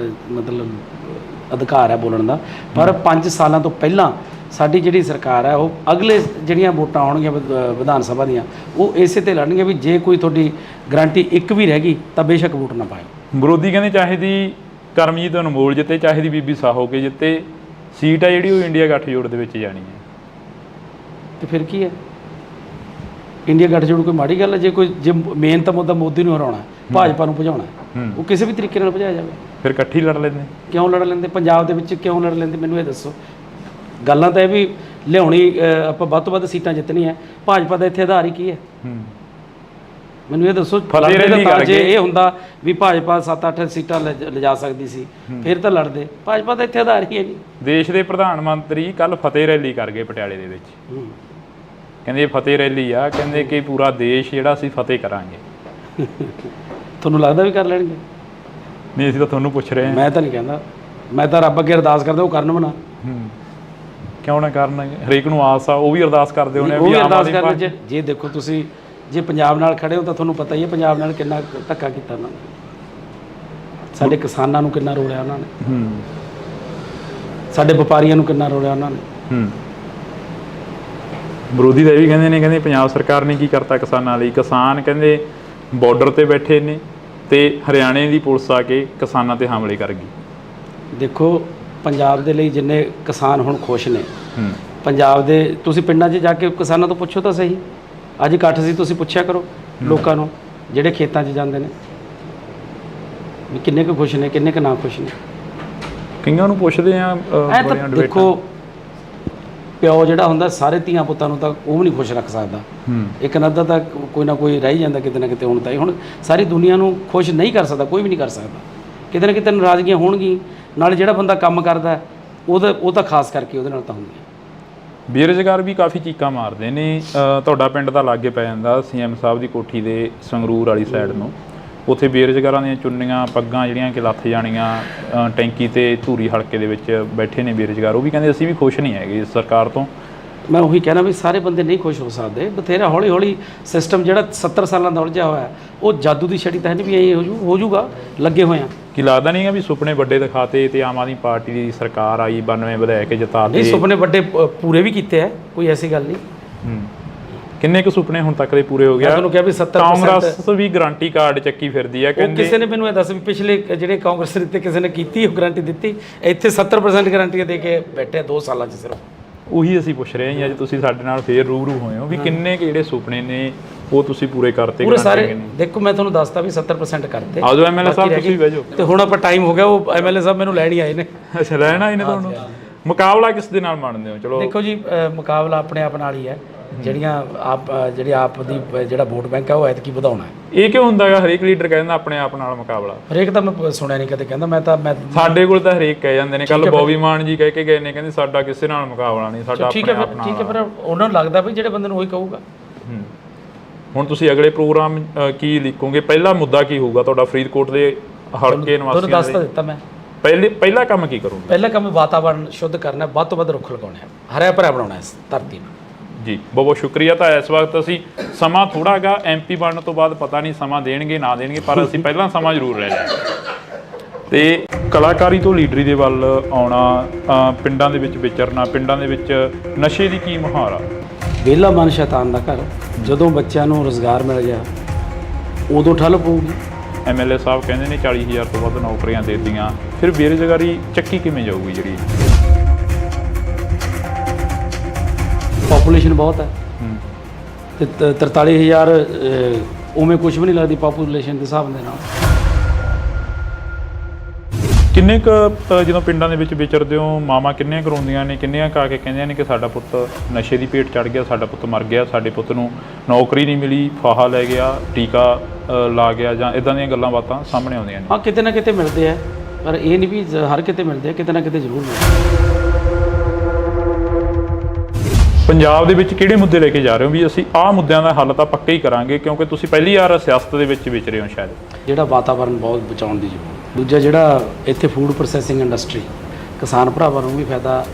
ਮਤਲਬ ਅਧਿਕਾਰ ਹੈ ਬੋਲਣ ਦਾ। ਪਰ 5 ਸਾਲਾਂ ਤੋਂ ਪਹਿਲਾਂ ਸਾਡੀ ਜਿਹੜੀ ਸਰਕਾਰ ਹੈ, ਉਹ ਅਗਲੇ ਜਿਹੜੀਆਂ ਵੋਟਾਂ ਆਉਣਗੀਆਂ ਵਿਧਾਨ ਸਭਾ ਦੀਆਂ, ਉਹ ਇਸੇ ਤੇ ਲੜਨਗੀਆਂ ਵੀ ਜੇ ਕੋਈ ਤੁਹਾਡੀ ਗਰੰਟੀ ਇੱਕ ਵੀ ਰਹਿ ਗਈ ਤਾਂ ਬੇਸ਼ੱਕ ਵੋਟ ਨਾ ਪਾਏ। ਵਿਰੋਧੀ ਕਹਿੰਦੇ ਚਾਹੇ ਦੀ ਕਰਮਜੀਤ ਅਨਮੋਲ ਜਿੱਤੇ, ਚਾਹੇ ਦੀ ਬੀਬੀ ਸਾਹੋ ਕੇ ਜਿੱਤੇ, ਸੀਟ ਆ ਜਿਹੜੀ ਉਹ ਇੰਡੀਆ ਗੱਠਜੋੜ ਦੇ ਵਿੱਚ ਜਾਣੀ ਹੈ। ਤੇ ਫਿਰ ਕੀ ਹੈ? ਇੰਡੀਆ ਗੱਠਜੋੜ ਕੋਈ ਮਾੜੀ ਗੱਲ ਹੈ? ਜੇ ਮੇਨ ਤਾਂ ਮੁੱਦਾ ਮੋਦੀ ਨੂੰ ਹਰਾਉਣਾ, ਭਾਜਪਾ ਨੂੰ ਭਜਾਉਣਾ, ਉਹ ਕਿਸੇ ਵੀ ਤਰੀਕੇ ਨਾਲ ਭਜਾਇਆ ਜਾਵੇ। ਫਿਰ ਇਕੱਠੀ ਲੜ ਲੈਂਦੇ? ਕਿਉਂ ਲੜ ਲੈਂਦੇ? ਪੰਜਾਬ ਦੇ ਵਿੱਚ ਕਿਉਂ ਲੜ ਲੈਂਦੇ? ਮੈਨੂੰ ਇਹ ਦੱਸੋ। ਗੱਲਾਂ ਤਾਂ ਇਹ ਵੀ ਲਿਆਉਣੀ, ਆਪਾਂ ਵੱਧ ਤੋਂ ਵੱਧ ਸੀਟਾਂ ਜਿੱਤਣੀਆਂ, ਭਾਜਪਾ ਦਾ ਇੱਥੇ ਆਧਾਰ ਹੀ ਕੀ ਹੈ? ਮੈਨੂੰ ਇਹ ਦੱਸੋ ਫਤਿਹ ਲੜਦੇ ਰੈਲੀ ਤਾਂ ਕਰਕੇ। ਜੇ ਇਹ ਹੁੰਦਾ ਵੀ ਭਾਜਪਾ 7-8 ਸੀਟਾਂ ਲਿਜਾ ਸਕਦੀ ਸੀ ਫਿਰ ਤਾਂ ਲੜਦੇ। ਭਾਜਪਾ ਤਾਂ ਇੱਥੇ ਆਧਾਰ ਹੀ ਹੈ ਨਹੀਂ। ਦੇਸ਼ ਦੇ ਪ੍ਰਧਾਨ ਮੰਤਰੀ ਕੱਲ ਫਤਿਹ ਰੈਲੀ ਕਰ ਗਏ ਪਟਿਆਲੇ ਦੇ ਵਿੱਚ। ਕਹਿੰਦੇ ਇਹ ਫਤਿਹ ਰੈਲੀ ਆ, ਕਹਿੰਦੇ ਕਿ ਪੂਰਾ ਦੇਸ਼ ਜਿਹੜਾ ਅਸੀਂ ਫਤਿਹ ਕਰਾਂਗੇ। ਤੁਹਾਨੂੰ ਲੱਗਦਾ ਵੀ ਕਰ ਲੈਣਗੇ? ਨਹੀਂ, ਅਸੀਂ ਤਾਂ ਤੁਹਾਨੂੰ ਪੁੱਛ ਰਹੇ ਹਾਂ। ਮੈਂ ਤਾਂ ਨਹੀਂ ਕਹਿੰਦਾ, ਮੈਂ ਤਾਂ ਰੱਬ ਅੱਗੇ ਅਰਦਾਸ ਕਰਦਾ ਉਹ ਕਰਨ ਬਣਾ। ਕਿਉਂ ਨਾ ਕਰਨ, ਹਰੇਕ ਨੂੰ ਆਸ ਆ, ਉਹ ਵੀ ਅਰਦਾਸ ਕਰਦੇ ਹੋਣੇ ਉਹ ਵੀ ਆਮ ਅਰਦਾਸ ਆਦਮੀ ਕਰਨ ਪਾਰਟੀ। ਜੇ ਦੇਖੋ ਤੁਸੀਂ ਜੇ ਪੰਜਾਬ ਨਾਲ ਖੜੇ ਹੋ ਤਾਂ ਤੁਹਾਨੂੰ ਪਤਾ ਹੀ ਹੈ ਪੰਜਾਬ ਨਾਲ ਕਿੰਨਾ ਧੱਕਾ ਕੀਤਾ ਉਹਨਾਂ ਨੇ, ਸਾਡੇ ਕਿਸਾਨਾਂ ਨੂੰ ਕਿੰਨਾ ਰੋਲਿਆ ਉਹਨਾਂ ਨੇ, ਸਾਡੇ ਵਪਾਰੀਆਂ ਨੂੰ ਕਿੰਨਾ ਰੋਲਿਆ ਉਹਨਾਂ ਨੇ। ਵਿਰੋਧੀ ਤਾਂ ਇਹ ਵੀ ਕਹਿੰਦੇ ਨੇ, ਕਹਿੰਦੇ ਪੰਜਾਬ ਸਰਕਾਰ ਨੇ ਕੀ ਕਰਤਾ ਕਿਸਾਨਾਂ ਲਈ। ਕਿਸਾਨ ਕਹਿੰਦੇ ਬਾਰਡਰ ਤੇ ਬੈਠੇ ਨੇ ਤੇ ਹਰਿਆਣੇ ਦੀ ਪੁਲਿਸ ਆ ਕੇ ਕਿਸਾਨਾਂ ਤੇ ਹਮਲੇ ਕਰ ਗਈ। ਦੇਖੋ ਪੰਜਾਬ ਦੇ ਲਈ ਜਿੰਨੇ ਕਿਸਾਨ ਹੁਣ ਖੁਸ਼ ਨੇ, ਪੰਜਾਬ ਦੇ ਤੁਸੀਂ ਪਿੰਡਾਂ 'ਚ ਜਾ ਕੇ ਕਿਸਾਨਾਂ ਤੋਂ ਪੁੱਛੋ ਤਾਂ ਸਹੀ। ਅੱਜ ਇਕੱਠ ਸੀ, ਤੁਸੀਂ ਪੁੱਛਿਆ ਕਰੋ ਲੋਕਾਂ ਨੂੰ ਜਿਹੜੇ ਖੇਤਾਂ 'ਚ ਜਾਂਦੇ ਨੇ ਵੀ ਕਿੰਨੇ ਕੁ ਖੁਸ਼ ਨੇ, ਕਿੰਨੇ ਕੁ ਨਾ ਖੁਸ਼ ਨੇ। ਕਈਆਂ ਨੂੰ ਪੁੱਛਦੇ ਆ ਐ ਤਾਂ ਦੇਖੋ ਪਿਓ ਜਿਹੜਾ ਹੁੰਦਾ ਸਾਰੇ ਧੀਆਂ ਪੁੱਤਾਂ ਨੂੰ ਤਾਂ ਉਹ ਵੀ ਨਹੀਂ ਖੁਸ਼ ਰੱਖ ਸਕਦਾ। ਇੱਕ ਨੱਦਾ ਤਾਂ ਕੋਈ ਨਾ ਕੋਈ ਰਹਿ ਜਾਂਦਾ ਕਿਤੇ ਨਾ ਕਿਤੇ। ਹੁਣ ਤਾਂ ਹੁਣ ਸਾਰੀ ਦੁਨੀਆ ਨੂੰ ਖੁਸ਼ ਨਹੀਂ ਕਰ ਸਕਦਾ, ਕੋਈ ਵੀ ਨਹੀਂ ਕਰ ਸਕਦਾ। ਕਿਤੇ ਨਾ ਕਿਤੇ ਨਾਰਾਜ਼ਗੀਆਂ ਹੋਣਗੀਆਂ। ਨਾਲੇ ਜਿਹੜਾ ਬੰਦਾ ਕੰਮ ਕਰਦਾ ਉਹ ਤਾਂ ਖਾਸ ਕਰਕੇ ਉਹਦੇ ਨਾਲ ਤਾਂ ਹੁੰਦੀ ਹੈ। ਬੇਰੁਜ਼ਗਾਰ ਵੀ ਕਾਫੀ ਚੀਕਾਂ ਮਾਰਦੇ ਨੇ। ਤੁਹਾਡਾ ਪਿੰਡ ਤਾਂ ਲਾਗੇ ਪੈ ਜਾਂਦਾ ਸੀਐਮ ਸਾਹਿਬ ਦੀ ਕੋਠੀ ਦੇ ਸੰਗਰੂਰ ਵਾਲੀ ਸਾਈਡ ਨੂੰ। ਉੱਥੇ ਬੇਰੁਜ਼ਗਾਰਾਂ ਦੀਆਂ ਚੁੰਨੀਆਂ ਪੱਗਾਂ ਜਿਹੜੀਆਂ ਕਿ ਲੱਥ ਜਾਣੀਆਂ, ਟੈਂਕੀ ਤੇ ਧੂਰੀ ਹਲਕੇ ਦੇ ਵਿੱਚ ਬੈਠੇ ਨੇ ਬੇਰੁਜ਼ਗਾਰ। ਉਹ ਵੀ ਕਹਿੰਦੇ ਅਸੀਂ ਵੀ ਖੁਸ਼ ਨਹੀਂ ਹੈਗੇ ਇਸ ਸਰਕਾਰ ਤੋਂ। ਮੈਂ ਉਹੀ ਕਹਿਣਾ ਵੀ ਸਾਰੇ ਬੰਦੇ ਨਹੀਂ ਖੁਸ਼ ਹੋ ਸਕਦੇ। ਬਥੇਰਾ ਹੌਲੀ ਹੌਲੀ ਸਿਸਟਮ ਜਿਹੜਾ 70 ਸਾਲਾਂ ਦਾ ਉਲਝਿਆ ਹੋਇਆ ਉਹ ਜਾਦੂ ਦੀ ਛੜੀ ਤਾਂ ਨਹੀਂ ਵੀ ਇਹ ਹੋ ਜੂਗਾ। ਲੱਗੇ ਹੋਏ ਆ। ਕੀ ਲੱਗਦਾ ਨਹੀਂ ਆ ਵੀ ਸੁਪਨੇ ਵੱਡੇ ਦਿਖਾਤੇ ਤੇ ਆਮ ਆਦਮੀ ਪਾਰਟੀ ਦੀ ਸਰਕਾਰ ਆਈ 92 ਵਧਾ ਕੇ ਜਿਤਾਤੇ? ਨਹੀਂ, ਸੁਪਨੇ ਵੱਡੇ ਪੂਰੇ ਵੀ ਕੀਤੇ ਆ, ਕੋਈ ਐਸੀ ਗੱਲ ਨਹੀਂ। ਕਿੰਨੇ ਕੁ ਸੁਪਨੇ ਹੁਣ ਤੱਕ ਦੇ ਪੂਰੇ ਹੋ ਗਿਆ? ਤੁਹਾਨੂੰ ਕਿਹਾ ਵੀ 70% ਕਾਂਗਰਸ ਵੀ ਗਾਰੰਟੀ ਕਾਰਡ ਚੱਕੀ ਫਿਰਦੀ ਆ। ਕਹਿੰਦੇ ਕਿਸੇ ਨੇ ਮੈਨੂੰ ਇਹ ਦੱਸ ਵੀ ਪਿਛਲੇ ਜਿਹੜੇ ਕਾਂਗਰਸ ਦਿੱਤੇ ਕਿਸੇ ਨੇ ਕੀਤੀ ਉਹ ਗਾਰੰਟੀ ਦਿੱਤੀ? ਇੱਥੇ 70% ਗਾਰੰਟੀਆਂ ਦੇ ਕੇ ਬੈਠੇ 2 ਸਾਲਾਂ 'ਚ ਸਿਰਫ। ਉਹੀ ਅਸੀਂ ਪੁੱਛ ਰਹੇ ਹਾਂ ਅੱਜ ਤੁਸੀਂ ਸਾਡੇ ਨਾਲ ਫੇਰ ਰੂਬਰੂ ਹੋਏ ਹੋ ਵੀ ਕਿੰਨੇ ਕੁ ਜਿਹੜੇ ਸੁਪਨੇ ਨੇ ਉਹ ਤੁਸੀਂ ਪੂਰੇ ਕਰਤੇ? ਪੂਰੇ ਸਾਰੇ ਦੇਖੋ ਮੈਂ ਤੁਹਾਨੂੰ ਦੱਸਤਾ ਵੀ 70% ਕਰਤੇ। ਆ ਜਾਓ ਐਮਐਲਏ ਸਾਹਿਬ, ਤੁਸੀਂ ਬਹਿ ਜਾਓ। ਤੇ ਹੁਣ ਆਪਾਂ ਟਾਈਮ ਹੋ ਗਿਆ, ਉਹ ਐਮਐਲਏ ਸਾਹਿਬ ਮੈਨੂੰ ਲੈਣ ਹੀ ਆਏ ਨੇ। ਅੱਛਾ, ਲੈਣਾ ਇਹਨੇ ਤੁਹਾਨੂੰ। ਮੁਕਾਬਲਾ ਕਿਸ ਦੇ ਨਾਲ ਮੰਨਦੇ ਹੋ? ਚਲੋ ਦੇਖੋ ਜੀ, ਮੁਕਾਬਲਾ ਆਪਣੇ ਆਪ ਨਾਲ ਹੀ ਹੈ। ਜਿਹੜੀ ਆਪ ਦੀ ਜਿਹੜਾ ਵੋਟ ਬੈਂਕ ਹੈ ਉਹ ਐਤਕੀ ਵਧਾਉਣਾ ਹੈ। ਇਹ ਕਿਉਂ ਹੁੰਦਾ ਹੈਗਾ? ਹਰੇਕ ਲੀਡਰ ਕਹਿੰਦਾ ਆਪਣੇ ਆਪ ਨਾਲ ਮੁਕਾਬਲਾ। ਹਰੇਕ ਤਾਂ ਮੈਂ ਸੁਣਿਆ ਨਹੀਂ ਕਦੇ ਕਹਿੰਦਾ। ਮੈਂ ਸਾਡੇ ਕੋਲ ਤਾਂ ਹਰੇਕ ਕਹਿ ਜਾਂਦੇ ਨੇ। ਕੱਲ ਬੌਬੀ ਮਾਨ ਜੀ ਕਹਿ ਕੇ ਗਏ ਨੇ, ਕਹਿੰਦੇ ਸਾਡਾ ਕਿਸੇ ਨਾਲ ਮੁਕਾਬਲਾ ਨਹੀਂ, ਸਾਡਾ ਠੀਕ ਹੈ ਫਿਰ ਉਹਨਾਂ ਨੂੰ ਲੱਗਦਾ ਵੀ ਜਿਹੜੇ ਬੰਦੇ ਨੂੰ ਉਹੀ ਕਹੂਗਾ। ਹੁਣ ਤੁਸੀਂ ਅਗਲੇ ਪ੍ਰੋਗਰਾਮ ਕੀ ਲਿਖੋਗੇ? ਪਹਿਲਾ ਮੁੱਦਾ ਕੀ ਹੋਊਗਾ ਤੁਹਾਡਾ ਫਰੀਦਕੋਟ ਦੇ ਹਲਕੇ ਨਿਵਾਸੀਆਂ ਤੁਹਾਨੂੰ ਦੱਸ ਤਾਂ ਦਿੱਤਾ ਮੈਂ। ਪਹਿਲਾ ਕੰਮ ਕੀ ਕਰੋਗੇ? ਪਹਿਲਾ ਕੰਮ ਵਾਤਾਵਰਣ ਸ਼ੁੱਧ ਕਰਨਾ, ਵੱਧ ਤੋਂ ਵੱਧ ਰੁੱਖ ਲਗਾਉਣੇ ਆ, ਹਰਿਆ ਭਰਿਆ ਬਣਾਉਣਾ ਇਸ ਧਰਤੀ ਨੂੰ। ਜੀ ਬਹੁਤ ਬਹੁਤ ਸ਼ੁਕਰੀਆ। ਤਾਂ ਇਸ ਵਕਤ ਅਸੀਂ ਸਮਾਂ ਥੋੜਾ ਗਾ ਐਮਪੀ ਬਣਨ ਤੋਂ ਬਾਅਦ ਪਤਾ ਨਹੀਂ ਸਮਾਂ ਦੇਣਗੇ ਨਾ ਦੇਣਗੇ, ਪਰ ਅਸੀਂ ਪਹਿਲਾਂ ਸਮਾਂ ਜ਼ਰੂਰ ਲੈ ਲਿਆ। ਤੇ ਕਲਾਕਾਰੀ ਤੋਂ ਲੀਡਰੀ ਦੇ ਵੱਲ ਆਉਣਾ, ਪਿੰਡਾਂ ਦੇ ਵਿੱਚ ਵਿਚਰਨਾ, ਪਿੰਡਾਂ ਦੇ ਵਿੱਚ ਨਸ਼ੇ ਦੀ ਕੀ ਮੁਹਾਰ ਆ? ਵਿਹਲਾ ਮਨ ਸ਼ੈਤਾਨ ਦਾ ਘਰ। ਜਦੋਂ ਬੱਚਿਆਂ ਨੂੰ ਰੁਜ਼ਗਾਰ ਮਿਲ ਗਿਆ ਉਦੋਂ ਠੱਲ ਪਊਗੀ। ਐਮਐਲਏ ਸਾਹਿਬ ਕਹਿੰਦੇ ਨੇ 40,000 ਤੋਂ ਵੱਧ ਨੌਕਰੀਆਂ ਦੇ ਦਿੱਤੀਆਂ, ਫਿਰ ਬੇਰੁਜ਼ਗਾਰੀ ਚੱਕੀ ਕਿਵੇਂ ਜਾਊਗੀ? ਜਿਹੜੀ ਪਾਪੂਲੇਸ਼ਨ ਬਹੁਤ ਹੈ ਤੇ 43,000 ਉਵੇਂ ਕੁਝ ਵੀ ਨਹੀਂ ਲੱਗਦੀ ਪਾਪੂਲੇਸ਼ਨ ਦੇ ਹਿਸਾਬ ਦੇ ਨਾਲ। ਕਿੰਨੇ ਕੁ ਜਦੋਂ ਪਿੰਡਾਂ ਦੇ ਵਿੱਚ ਵਿਚਰਦੇ ਹੋ, ਮਾਵਾਂ ਕਿੰਨੀਆਂ ਕਰਵਾਉਂਦੀਆਂ ਨੇ, ਕਿੰਨੀਆਂ ਕਾ ਕੇ ਕਹਿੰਦੀਆਂ ਨੇ ਕਿ ਸਾਡਾ ਪੁੱਤ ਨਸ਼ੇ ਦੀ ਭੇਟ ਚੜ ਗਿਆ, ਸਾਡਾ ਪੁੱਤ ਮਰ ਗਿਆ, ਸਾਡੇ ਪੁੱਤ ਨੂੰ ਨੌਕਰੀ ਨਹੀਂ ਮਿਲੀ, ਫਾਹਾ ਲੈ ਗਿਆ, ਟੀਕਾ ਲਾ ਗਿਆ, ਜਾਂ ਇਦਾਂ ਦੀਆਂ ਗੱਲਾਂ ਬਾਤਾਂ ਸਾਹਮਣੇ ਆਉਂਦੀਆਂ ਨੇ? ਹਾਂ, ਕਿਤੇ ਨਾ ਕਿਤੇ ਮਿਲਦੇ ਆ, ਪਰ ਇਹ ਨਹੀਂ ਵੀ ਹਰ ਕਿਤੇ ਮਿਲਦੇ ਆ, ਕਿਤੇ ਨਾ ਕਿਤੇ ਜ਼ਰੂਰ ਮਿਲਦੇ। ਪੰਜਾਬ ਦੇ ਵਿੱਚ ਕਿਹੜੇ ਮੁੱਦੇ ਲੈ ਕੇ ਜਾ ਰਹੇ ਹੋ ਵੀ ਅਸੀਂ ਆਹ ਮੁੱਦਿਆਂ ਦਾ ਹੱਲ ਤਾਂ ਪੱਕਾ ਹੀ ਕਰਾਂਗੇ, ਕਿਉਂਕਿ ਤੁਸੀਂ ਪਹਿਲੀ ਵਾਰ ਸਿਆਸਤ ਦੇ ਵਿੱਚ ਵਿਚਰੇ ਹੋ ਸ਼ਾਇਦ? ਜਿਹੜਾ ਵਾਤਾਵਰਨ ਬਹੁਤ ਬਚਾਉਣ ਦੀ ਜ਼ਰੂਰਤ। ਦੂਜਾ ਜਿਹੜਾ ਇੱਥੇ ਫੂਡ ਪ੍ਰੋਸੈਸਿੰਗ ਇੰਡਸਟਰੀ, ਕਿਸਾਨ ਭਰਾਵਾਂ ਨੂੰ ਵੀ ਫਾਇਦਾ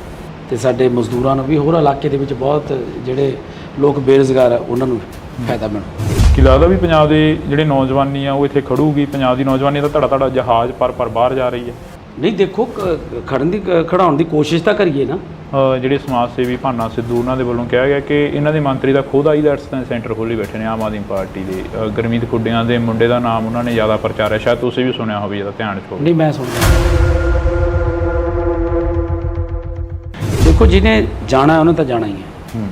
ਤੇ ਸਾਡੇ ਮਜ਼ਦੂਰਾਂ ਨੂੰ ਵੀ, ਹੋਰ ਇਲਾਕੇ ਦੇ ਵਿੱਚ ਬਹੁਤ ਜਿਹੜੇ ਲੋਕ ਬੇਰੁਜ਼ਗਾਰ ਆ ਉਹਨਾਂ ਨੂੰ ਫਾਇਦਾ ਮਿਲੂ। ਕੀ ਲੱਗਦਾ ਵੀ ਪੰਜਾਬ ਦੇ ਜਿਹੜੇ ਨੌਜਵਾਨੀ ਆ ਉਹ ਇੱਥੇ ਖੜੂਗੀ? ਪੰਜਾਬ ਦੀ ਨੌਜਵਾਨੀ ਤਾਂ ਧੜਾ ਜਹਾਜ਼ ਪਰ ਬਾਹਰ ਜਾ ਰਹੀ ਹੈ। ਨਹੀਂ ਦੇਖੋ, ਖੜਾਉਣ ਦੀ ਕੋਸ਼ਿਸ਼ ਤਾਂ ਕਰੀਏ ਨਾ। ਜਿਹੜੇ ਸਮਾਜ ਸੇਵੀ ਭਾਨਾ ਸਿੱਧੂ ਉਹਨਾਂ ਦੇ ਵੱਲੋਂ ਕਿਹਾ ਗਿਆ ਕਿ ਇਹਨਾਂ ਦੇ ਮੰਤਰੀ ਦਾ ਖੁਦ ਆਈਲੈਟਸ ਦਾ ਸੈਂਟਰ ਖੋਲ੍ਹੀ ਬੈਠੇ ਨੇ ਆਮ ਆਦਮੀ ਪਾਰਟੀ ਦੇ। ਗੁਰਮੀਤ ਖੁੱਡੀਆਂ ਦੇ ਮੁੰਡੇ ਦਾ ਨਾਮ ਉਹਨਾਂ ਨੇ ਜ਼ਿਆਦਾ ਪ੍ਰਚਾਰਿਆ, ਸ਼ਾਇਦ ਤੁਸੀਂ ਵੀ ਸੁਣਿਆ ਹੋਵੇ, ਇਹਦਾ ਧਿਆਨ 'ਚ ਹੋਵੇ। ਨਹੀਂ, ਮੈਂ ਸੁਣਦਾ। ਦੇਖੋ, ਜਿਹਨੇ ਜਾਣਾ ਉਹਨੇ ਤਾਂ ਜਾਣਾ ਹੀ ਹੈ।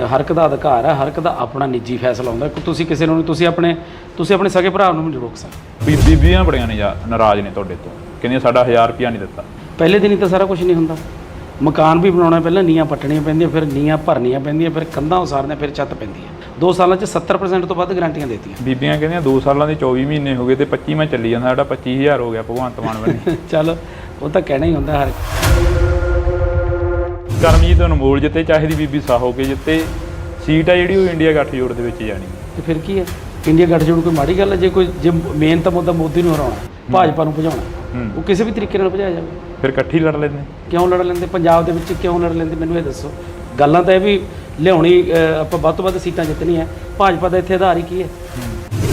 ਹਰ ਇੱਕ ਦਾ ਅਧਿਕਾਰ ਹੈ, ਹਰ ਇੱਕ ਦਾ ਆਪਣਾ ਨਿੱਜੀ ਫੈਸਲਾ ਹੁੰਦਾ। ਤੁਸੀਂ ਕਿਸੇ ਨੂੰ ਤੁਸੀਂ ਆਪਣੇ ਸਕੇ ਭਰਾ ਨੂੰ ਨਹੀਂ ਰੋਕ ਸਕਦੇ। ਬੀਬੀਆਂ ਬੜੀਆਂ ਨੇ ਨਾਰਾਜ਼ ਨੇ ਤੁਹਾਡੇ ਤੋਂ, ਕਹਿੰਦੀਆਂ ਸਾਡਾ 1000 ਰੁਪਇਆ ਨਹੀਂ ਦਿੱਤਾ। ਪਹਿਲੇ ਦਿਨ ਹੀ ਤਾਂ ਸਾਰਾ ਕੁਝ ਨਹੀਂ ਹੁੰਦਾ। ਮਕਾਨ ਵੀ ਬਣਾਉਣਾ ਪਹਿਲਾਂ ਨੀਆਂ ਪੱਟਣੀਆਂ ਪੈਂਦੀਆਂ, ਫਿਰ ਨੀਆਂ ਭਰਨੀਆਂ ਪੈਂਦੀਆਂ, ਫਿਰ ਕੰਧਾਂ ਉਸਾਰਨੀਆਂ, ਫਿਰ ਛੱਤ ਪੈਂਦੀ ਹੈ। 2 ਸਾਲਾਂ 'ਚ 70% ਤੋਂ ਵੱਧ ਗਾਰੰਟੀਆਂ ਦੇਤੀਆਂ। ਬੀਬੀਆਂ ਕਹਿੰਦੀਆਂ 2 ਸਾਲਾਂ ਦੇ 24 ਮਹੀਨੇ ਹੋ ਗਏ ਤੇ 25ਵਾਂ ਚੱਲੀ ਜਾਂਦਾ, ਸਾਡਾ 25000 ਹੋ ਗਿਆ ਭਗਵੰਤ ਮਾਨ ਬਣੇ। ਚੱਲ ਉਹ ਤਾਂ ਕਹਿਣਾ ਹੀ ਹੁੰਦਾ ਹਰ। ਕਰਮਜੀਤ ਅਨਮੋਲ ਜਿੱਤੇ, ਚਾਹੇ ਦੀ ਬੀਬੀ ਸਾਹੋ ਕੇ ਜਿੱਤੇ, ਸੀਟ ਆ ਜਿਹੜੀ ਉਹ ਇੰਡੀਆ ਗੱਠਜੋੜ ਦੇ ਵਿੱਚ ਜਾਣੀ ਹੈ। ਤੇ ਫਿਰ ਕੀ ਹੈ, ਇੰਡੀਆ ਗੱਠਜੋੜ ਕੋਈ ਮਾੜੀ ਗੱਲ ਹੈ? ਜੇ ਮੇਨ ਤਾਂ ਮੁੱਦਾ ਮੋਦੀ ਨੂੰ ਹਰਾਉਣਾ, ਭਾਜਪਾ ਨੂੰ ਭਜਾਉਣਾ, ਉਹ ਕਿਸੇ ਵੀ ਤਰੀਕੇ ਨਾਲ ਭਜਾਇਆ ਜਾਵੇ। ਫਿਰ ਇਕੱਠੀ ਲੜ ਲੈਂਦੇ। ਕਿਉਂ ਲੜ ਲੈਂਦੇ? ਪੰਜਾਬ ਦੇ ਵਿੱਚ ਕਿਉਂ ਲੜ ਲੈਂਦੇ? ਮੈਨੂੰ ਇਹ ਦੱਸੋ। ਗੱਲਾਂ ਤਾਂ ਇਹ ਵੀ ਲਿਆਉਣੀ, ਆਪਾਂ ਵੱਧ ਤੋਂ ਵੱਧ ਸੀਟਾਂ ਜਿੱਤਣੀਆਂ। ਭਾਜਪਾ ਦਾ ਇੱਥੇ ਆਧਾਰ ਹੀ ਕੀ ਹੈ?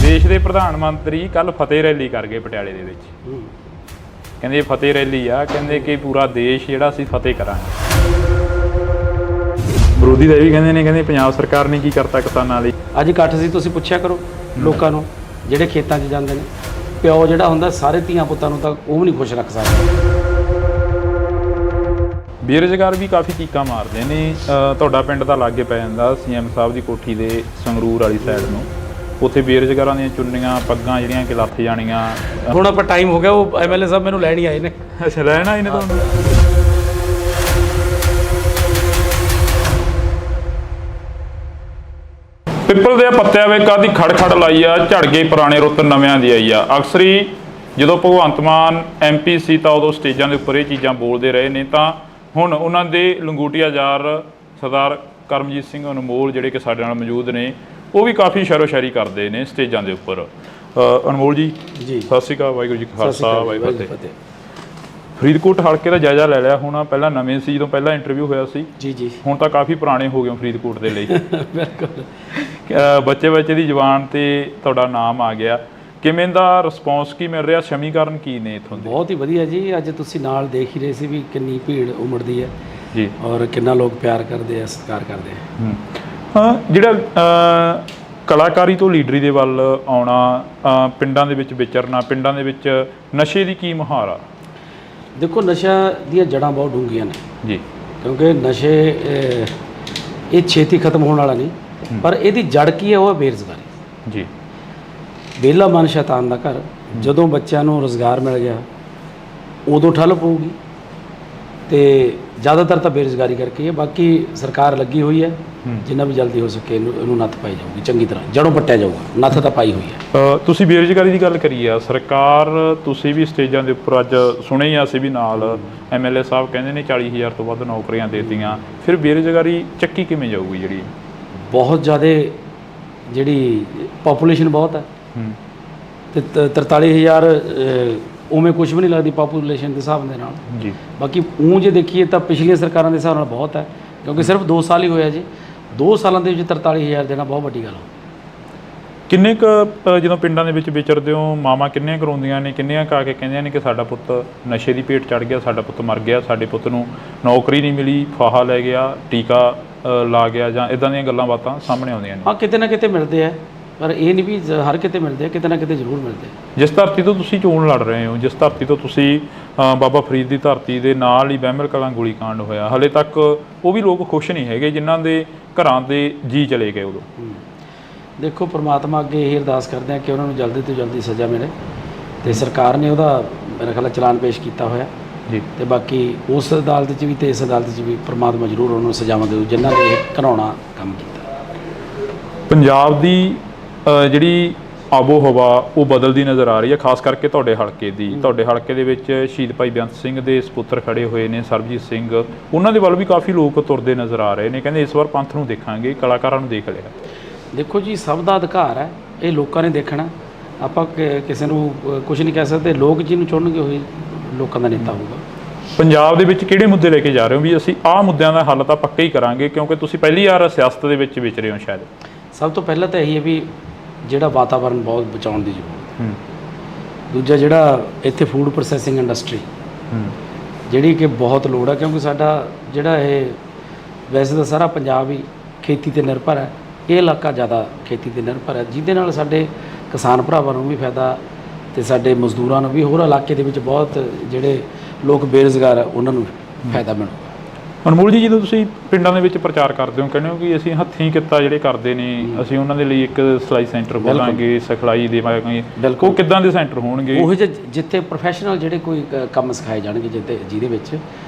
ਦੇਸ਼ ਦੇ ਪ੍ਰਧਾਨ ਮੰਤਰੀ ਕੱਲ ਫਤਿਹ ਰੈਲੀ ਕਰ ਗਏ ਪਟਿਆਲੇ ਦੇ ਵਿੱਚ। ਕਹਿੰਦੇ ਫਤਿਹ ਰੈਲੀ ਆ, ਕਹਿੰਦੇ ਕਿ ਪੂਰਾ ਦੇਸ਼ ਜਿਹੜਾ ਅਸੀਂ ਫਤਿਹ ਕਰਾਂਗੇ। ਵਿਰੋਧੀ ਤਾਂ ਇਹ ਵੀ ਕਹਿੰਦੇ ਨੇ, ਕਹਿੰਦੇ ਪੰਜਾਬ ਸਰਕਾਰ ਨੇ ਕੀ ਕਰਤਾ ਕਿਸਾਨਾਂ ਲਈ। ਅੱਜ ਇਕੱਠ ਸੀ, ਤੁਸੀਂ ਪੁੱਛਿਆ ਕਰੋ ਲੋਕਾਂ ਨੂੰ ਜਿਹੜੇ ਖੇਤਾਂ 'ਚ ਜਾਂਦੇ ਨੇ। ਪਿਓ ਜਿਹੜਾ ਹੁੰਦਾ ਸਾਰੇ ਧੀਆਂ ਪੁੱਤਾਂ ਨੂੰ ਤਾਂ ਉਹ ਵੀ ਨਹੀਂ ਖੁਸ਼ ਰੱਖ ਸਕਦਾ। ਬੇਰੁਜ਼ਗਾਰ ਵੀ ਕਾਫੀ ਚੀਕਾਂ ਮਾਰਦੇ ਨੇ। ਤੁਹਾਡਾ ਪਿੰਡ ਤਾਂ ਲਾਗੇ ਪੈ ਜਾਂਦਾ ਸੀਐਮ ਸਾਹਿਬ ਦੀ ਕੋਠੀ ਦੇ ਸੰਗਰੂਰ ਵਾਲੀ ਸਾਈਡ ਨੂੰ। ਉੱਥੇ ਬੇਰੁਜ਼ਗਾਰਾਂ ਦੀਆਂ ਚੁੰਨੀਆਂ ਪੱਗਾਂ ਜਿਹੜੀਆਂ ਕਿ ਲੱਥ ਜਾਣੀਆਂ। ਹੁਣ ਆਪਾਂ ਟਾਈਮ ਹੋ ਗਿਆ, ਉਹ ਐਮਐਲਏ ਸਾਹਿਬ ਮੈਨੂੰ ਲੈਣ ਹੀ ਆਏ ਨੇ। ਅੱਛਾ, ਲੈਣ ਆਏ ਨੇ ਤੁਹਾਨੂੰ? ਪਿੱਪਲ ਦੇ ਪੱਤਿਆਂ ਵੇ ਕਾਦੀ ਖੜ ਲਾਈ ਆ, ਝੜ ਗਏ ਪੁਰਾਣੇ ਰੁੱਤ ਨਵਿਆਂ ਦੀ ਆਈ ਆ। ਅਕਸਰੀ ਜਦੋਂ ਭਗਵੰਤ ਮਾਨ ਐਮਪੀ ਸੀ ਤਾਂ ਉਦੋਂ ਸਟੇਜਾਂ ਦੇ ਉੱਪਰ ਇਹ ਚੀਜ਼ਾਂ ਬੋਲਦੇ ਰਹੇ ਨੇ, ਤਾਂ ਹੁਣ ਉਹਨਾਂ ਦੇ ਲੰਗੂਟੀਆ ਯਾਰ ਸਰਦਾਰ ਕਰਮਜੀਤ ਸਿੰਘ ਅਨਮੋਲ ਜਿਹੜੇ ਕਿ ਸਾਡੇ ਨਾਲ ਮੌਜੂਦ ਨੇ, ਉਹ ਵੀ ਕਾਫੀ ਸ਼ਾਇਰੀ ਕਰਦੇ ਨੇ ਸਟੇਜਾਂ ਦੇ ਉੱਪਰ। ਅਨਮੋਲ ਜੀ ਜੀ, ਸਤਿ ਸ਼੍ਰੀ ਅਕਾਲ। ਵਾਹਿਗੁਰੂ ਜੀ ਕਾ ਖਾਲਸਾ, ਵਾਹਿਗੁਰੂ ਜੀ ਕੀ ਫਤਿਹ। ਫਰੀਦਕੋਟ ਹਲਕੇ ਦਾ ਜਾਇਜ਼ਾ ਲੈ ਲਿਆ ਹੁਣ। ਪਹਿਲਾਂ ਨਵੇਂ ਸੀ ਜਦੋਂ ਪਹਿਲਾਂ ਇੰਟਰਵਿਊ ਹੋਇਆ ਸੀ। ਜੀ ਜੀ। ਹੁਣ ਤਾਂ ਕਾਫੀ ਪੁਰਾਣੇ ਹੋ ਗਏ ਫਰੀਦਕੋਟ ਦੇ ਲਈ। ਬਿਲਕੁਲ। ਬੱਚੇ ਦੀ ਜ਼ੁਬਾਨ ਤੇ ਤੁਹਾਡਾ ਨਾਮ ਆ ਗਿਆ। ਕਿਵੇਂ ਦਾ ਰਿਸਪੌਂਸ ਕੀ ਮਿਲ ਰਿਹਾ? ਸਮੀਕਰਨ ਕੀ ਨੇ ਇੱਥੋਂ ਦੇ? ਬਹੁਤ ਹੀ ਵਧੀਆ ਜੀ। ਅੱਜ ਤੁਸੀਂ ਨਾਲ ਦੇਖ ਹੀ ਰਹੇ ਸੀ ਵੀ ਕਿੰਨੀ ਭੀੜ ਉਮੜਦੀ ਹੈ ਜੀ, ਔਰ ਕਿੰਨਾ ਲੋਕ ਪਿਆਰ ਕਰਦੇ ਆ, ਸਤਿਕਾਰ ਕਰਦੇ ਆ। ਹਾਂ, ਜਿਹੜਾ ਕਲਾਕਾਰੀ ਤੋਂ ਲੀਡਰੀ ਦੇ ਵੱਲ ਆਉਣਾ, ਪਿੰਡਾਂ ਦੇ ਵਿੱਚ ਵਿਚਰਨਾ, ਪਿੰਡਾਂ ਦੇ ਵਿੱਚ ਨਸ਼ੇ ਦੀ ਕੀ ਮੁਹਾਰ ਆ? ਦੇਖੋ, ਨਸ਼ਾ ਦੀਆਂ ਜੜ੍ਹਾਂ ਬਹੁਤ ਡੂੰਘੀਆਂ ਨੇ ਜੀ, ਕਿਉਂਕਿ ਨਸ਼ੇ ਇਹ ਛੇਤੀ ਖਤਮ ਹੋਣ ਵਾਲਾ ਨਹੀਂ, ਪਰ ਇਹਦੀ ਜੜ ਕੀ ਹੈ? ਉਹ ਹੈ ਬੇਰੁਜ਼ਗਾਰੀ। ਜੀ, ਵਿਹਲਾ ਮਨ ਸ਼ੈਤਾਨ ਦਾ ਘਰ। ਜਦੋਂ ਬੱਚਿਆਂ ਨੂੰ ਰੁਜ਼ਗਾਰ ਮਿਲ ਗਿਆ ਉਦੋਂ ਠੱਲ ਪਊਗੀ, ਤੇ ਜ਼ਿਆਦਾਤਰ ਤਾਂ ਬੇਰੁਜ਼ਗਾਰੀ ਕਰਕੇ ਹੈ। ਬਾਕੀ ਸਰਕਾਰ ਲੱਗੀ ਹੋਈ ਹੈ, ਜਿੰਨਾ ਵੀ ਜਲਦੀ ਹੋ ਸਕੇ ਇਹਨੂੰ ਨੱਥ ਪਾਈ ਜਾਊਗੀ, ਚੰਗੀ ਤਰ੍ਹਾਂ ਜੜੋਂ ਪੱਟਿਆ ਜਾਊਗਾ। ਨੱਥ ਤਾਂ ਪਾਈ ਹੋਈ ਹੈ। ਤੁਸੀਂ ਬੇਰੁਜ਼ਗਾਰੀ ਦੀ ਗੱਲ ਕਰੀ ਆ, ਸਰਕਾਰ ਤੁਸੀਂ ਵੀ ਸਟੇਜਾਂ ਦੇ ਉੱਪਰ ਅੱਜ ਸੁਣੇ ਆ, ਅਸੀਂ ਵੀ ਨਾਲ ਐਮਐਲਏ ਸਾਹਿਬ ਕਹਿੰਦੇ ਨੇ 40,000 ਤੋਂ ਵੱਧ ਨੌਕਰੀਆਂ ਦੇਤੀਆਂ। ਫਿਰ ਬੇਰੁਜ਼ਗਾਰੀ ਚੱਕੀ ਕਿਵੇਂ ਜਾਊਗੀ? ਜਿਹੜੀ ਬਹੁਤ ਜ਼ਿਆਦਾ ਜਿਹੜੀ ਪਾਪੂਲੇਸ਼ਨ ਬਹੁਤ ਹੈ, ਤੇ 43,000 ਉਵੇਂ ਕੁਝ ਵੀ ਨਹੀਂ ਲੱਗਦੀ ਪਾਪੂਲੇਸ਼ਨ ਦੇ ਹਿਸਾਬ ਦੇ ਨਾਲ ਜੀ। ਬਾਕੀ ਉਹ ਜੇ ਦੇਖੀਏ ਤਾਂ ਪਿਛਲੀਆਂ ਸਰਕਾਰਾਂ ਦੇ ਹਿਸਾਬ ਨਾਲ ਬਹੁਤ ਹੈ, ਕਿਉਂਕਿ ਸਿਰਫ 2 ਸਾਲ ਹੀ ਹੋਇਆ ਜੀ। 2 ਸਾਲਾਂ ਦੇ ਵਿੱਚ 43,000 ਦੇਣਾ ਬਹੁਤ ਵੱਡੀ ਗੱਲ ਹੈ। ਕਿੰਨੇ ਕੁ ਜਦੋਂ ਪਿੰਡਾਂ ਦੇ ਵਿੱਚ ਵਿਚਰਦੇ ਹੋ, ਮਾਵਾਂ ਕਿੰਨੀਆਂ ਕਰਾਉਂਦੀਆਂ ਨੇ, ਕਿੰਨੀਆਂ ਕਾ ਕੇ ਕਹਿੰਦੀਆਂ ਨੇ ਕਿ ਸਾਡਾ ਪੁੱਤ ਨਸ਼ੇ ਦੀ ਭੇਟ ਚੜ੍ਹ ਗਿਆ, ਸਾਡਾ ਪੁੱਤ ਮਰ ਗਿਆ, ਸਾਡੇ ਪੁੱਤ ਨੂੰ ਨੌਕਰੀ ਨਹੀਂ ਮਿਲੀ, ਫਾਹਾ ਲੈ ਗਿਆ, ਟੀਕਾ ਲਾ ਗਿਆ, ਜਾਂ ਇਦਾਂ ਦੀਆਂ ਗੱਲਾਂ ਬਾਤਾਂ ਸਾਹਮਣੇ ਆਉਂਦੀਆਂ ਨੇ? ਹਾਂ, ਕਿਤੇ ਨਾ ਕਿਤੇ ਮਿਲਦੇ ਆ, ਪਰ ਇਹ ਨਹੀਂ ਵੀ ਹਰ ਕਿਤੇ ਮਿਲਦੇ ਆ, ਕਿਤੇ ਨਾ ਕਿਤੇ ਜ਼ਰੂਰ ਮਿਲਦੇ ਆ। ਜਿਸ ਧਰਤੀ ਤੋਂ ਤੁਸੀਂ ਚੋਣ ਲੜ ਰਹੇ ਹੋ, ਜਿਸ ਧਰਤੀ ਤੋਂ ਤੁਸੀਂ ਬਾਬਾ ਫਰੀਦ ਦੀ ਧਰਤੀ ਦੇ ਨਾਲ ਹੀ ਬਹਿਮਲ ਕਲਾਂ ਗੋਲੀ ਕਾਂਡ ਹੋਇਆ, ਹਲੇ ਤੱਕ ਉਹ ਵੀ ਲੋਕ ਖੁਸ਼ ਨਹੀਂ ਹੈਗੇ ਜਿਨ੍ਹਾਂ ਦੇ ਘਰਾਂ ਦੇ ਜੀ ਚਲੇ ਗਏ ਉਦੋਂ। ਦੇਖੋ, ਪ੍ਰਮਾਤਮਾ ਅੱਗੇ ਇਹ ਅਰਦਾਸ ਕਰਦੇ ਆ ਕਿ ਉਹਨਾਂ ਨੂੰ ਜਲਦੀ ਤੋਂ ਜਲਦੀ ਸਜ਼ਾ ਮਿਲੇ, ਤੇ ਸਰਕਾਰ ਨੇ ਉਹਦਾ ਮੇਰੇ ਖਿਆਲ ਚਲਾਨ ਪੇਸ਼ ਕੀਤਾ ਹੋਇਆ ਜੀ। ਤੇ ਬਾਕੀ ਉਸ ਅਦਾਲਤ 'ਚ ਵੀ ਤੇ ਇਸ ਅਦਾਲਤ 'ਚ ਵੀ ਪ੍ਰਮਾਤਮਾ ਜ਼ਰੂਰ ਉਹਨਾਂ ਨੂੰ ਸਜ਼ਾਵਾਂ ਦੇਊ ਜਿਨ੍ਹਾਂ ਨੇ ਇਹ ਘਿਨਾਉਣਾ ਕੰਮ ਕੀਤਾ। ਪੰਜਾਬ ਦੀ ਜਿਹੜੀ ਆਬੋ ਹਵਾ ਉਹ ਬਦਲਦੀ ਨਜ਼ਰ ਆ ਰਹੀ ਹੈ, ਖਾਸ ਕਰਕੇ ਤੁਹਾਡੇ ਹਲਕੇ ਦੀ। ਤੁਹਾਡੇ ਹਲਕੇ ਦੇ ਵਿੱਚ ਸ਼ਹੀਦ ਭਾਈ ਬੇਅੰਤ ਸਿੰਘ ਦੇ ਸਪੁੱਤਰ ਖੜੇ ਹੋਏ ਨੇ, ਸਰਬਜੀਤ ਸਿੰਘ, ਉਹਨਾਂ ਦੇ ਵੱਲ ਵੀ ਕਾਫੀ ਲੋਕ ਤੁਰਦੇ ਨਜ਼ਰ ਆ ਰਹੇ ਨੇ। ਕਹਿੰਦੇ ਇਸ ਵਾਰ ਪੰਥ ਨੂੰ ਦੇਖਾਂਗੇ, ਕਲਾਕਾਰਾਂ ਨੂੰ ਦੇਖ ਲਿਆ। ਦੇਖੋ ਜੀ, ਸਭ ਦਾ ਅਧਿਕਾਰ ਹੈ, ਇਹ ਲੋਕਾਂ ਨੇ ਦੇਖਣਾ। ਆਪਾਂ ਕਿਸੇ ਨੂੰ ਕੁਝ ਨਹੀਂ ਕਹਿ ਸਕਦੇ। ਲੋਕ ਜਿਹਨੂੰ ਚੁਣਨਗੇ ਉਹੀ ਲੋਕਾਂ ਦਾ ਨੇਤਾ ਹੋਊਗਾ। ਪੰਜਾਬ ਦੇ ਵਿੱਚ ਕਿਹੜੇ ਮੁੱਦੇ ਲੈ ਕੇ ਜਾ ਰਹੇ ਹੋ ਵੀ ਅਸੀਂ ਆਹ ਮੁੱਦਿਆਂ ਦਾ ਹੱਲ ਤਾਂ ਪੱਕਾ ਹੀ ਕਰਾਂਗੇ, ਕਿਉਂਕਿ ਤੁਸੀਂ ਪਹਿਲੀ ਵਾਰ ਸਿਆਸਤ ਦੇ ਵਿੱਚ ਵਿਚਰੇ ਹੋ ਸ਼ਾਇਦ? ਸਭ ਤੋਂ ਪਹਿਲਾਂ ਤਾਂ ਇਹੀ ਹੈ ਵੀ ਜਿਹੜਾ ਵਾਤਾਵਰਨ ਬਹੁਤ ਬਚਾਉਣ ਦੀ ਜ਼ਰੂਰਤ ਹੈ। ਦੂਜਾ, ਜਿਹੜਾ ਇੱਥੇ ਫੂਡ ਪ੍ਰੋਸੈਸਿੰਗ ਇੰਡਸਟਰੀ ਜਿਹੜੀ ਕਿ ਬਹੁਤ ਲੋੜ ਹੈ, ਕਿਉਂਕਿ ਸਾਡਾ ਜਿਹੜਾ ਇਹ ਵੈਸੇ ਤਾਂ ਸਾਰਾ ਪੰਜਾਬ ਹੀ ਖੇਤੀ 'ਤੇ ਨਿਰਭਰ ਹੈ, ਇਹ ਇਲਾਕਾ ਜ਼ਿਆਦਾ ਖੇਤੀ 'ਤੇ ਨਿਰਭਰ ਹੈ, ਜਿਹਦੇ ਨਾਲ ਸਾਡੇ ਕਿਸਾਨ ਭਰਾਵਾਂ ਨੂੰ ਵੀ ਫਾਇਦਾ ਤੇ ਸਾਡੇ ਮਜ਼ਦੂਰਾਂ ਨੂੰ ਵੀ, ਹੋਰ ਇਲਾਕੇ ਦੇ ਵਿੱਚ ਬਹੁਤ ਜਿਹੜੇ ਲੋਕ ਬੇਰੁਜ਼ਗਾਰ ਆ ਉਹਨਾਂ ਨੂੰ ਫਾਇਦਾ ਮਿਲੂਗਾ। ਅਨਮੋਲ ਜੀ, ਜਦੋਂ ਤੁਸੀਂ ਪਿੰਡਾਂ ਦੇ ਵਿੱਚ ਪ੍ਰਚਾਰ ਕਰਦੇ ਹੋ, ਕਹਿੰਦੇ ਹੋ ਕਿ ਅਸੀਂ ਹੱਥੀਂ ਕਿੱਤਾ ਜਿਹੜੇ ਕਰਦੇ ਨੇ, ਅਸੀਂ ਉਹਨਾਂ ਦੇ ਲਈ ਇੱਕ ਸਿਲਾਈ ਸੈਂਟਰ ਖੋਲਾਂਗੇ, ਸਿਖਲਾਈ ਦੇਵਾਂਗੇ, ਉਹ ਕਿੱਦਾਂ ਦੇ ਸੈਂਟਰ ਹੋਣਗੇ? ਉਹ ਜਿੱਥੇ ਪ੍ਰੋਫੈਸ਼ਨਲ ਜਿਹੜੇ ਕੋਈ ਕੰਮ ਸਿਖਾਏ ਜਾਣਗੇ, ਜਿਹਦੇ ਵਿੱਚ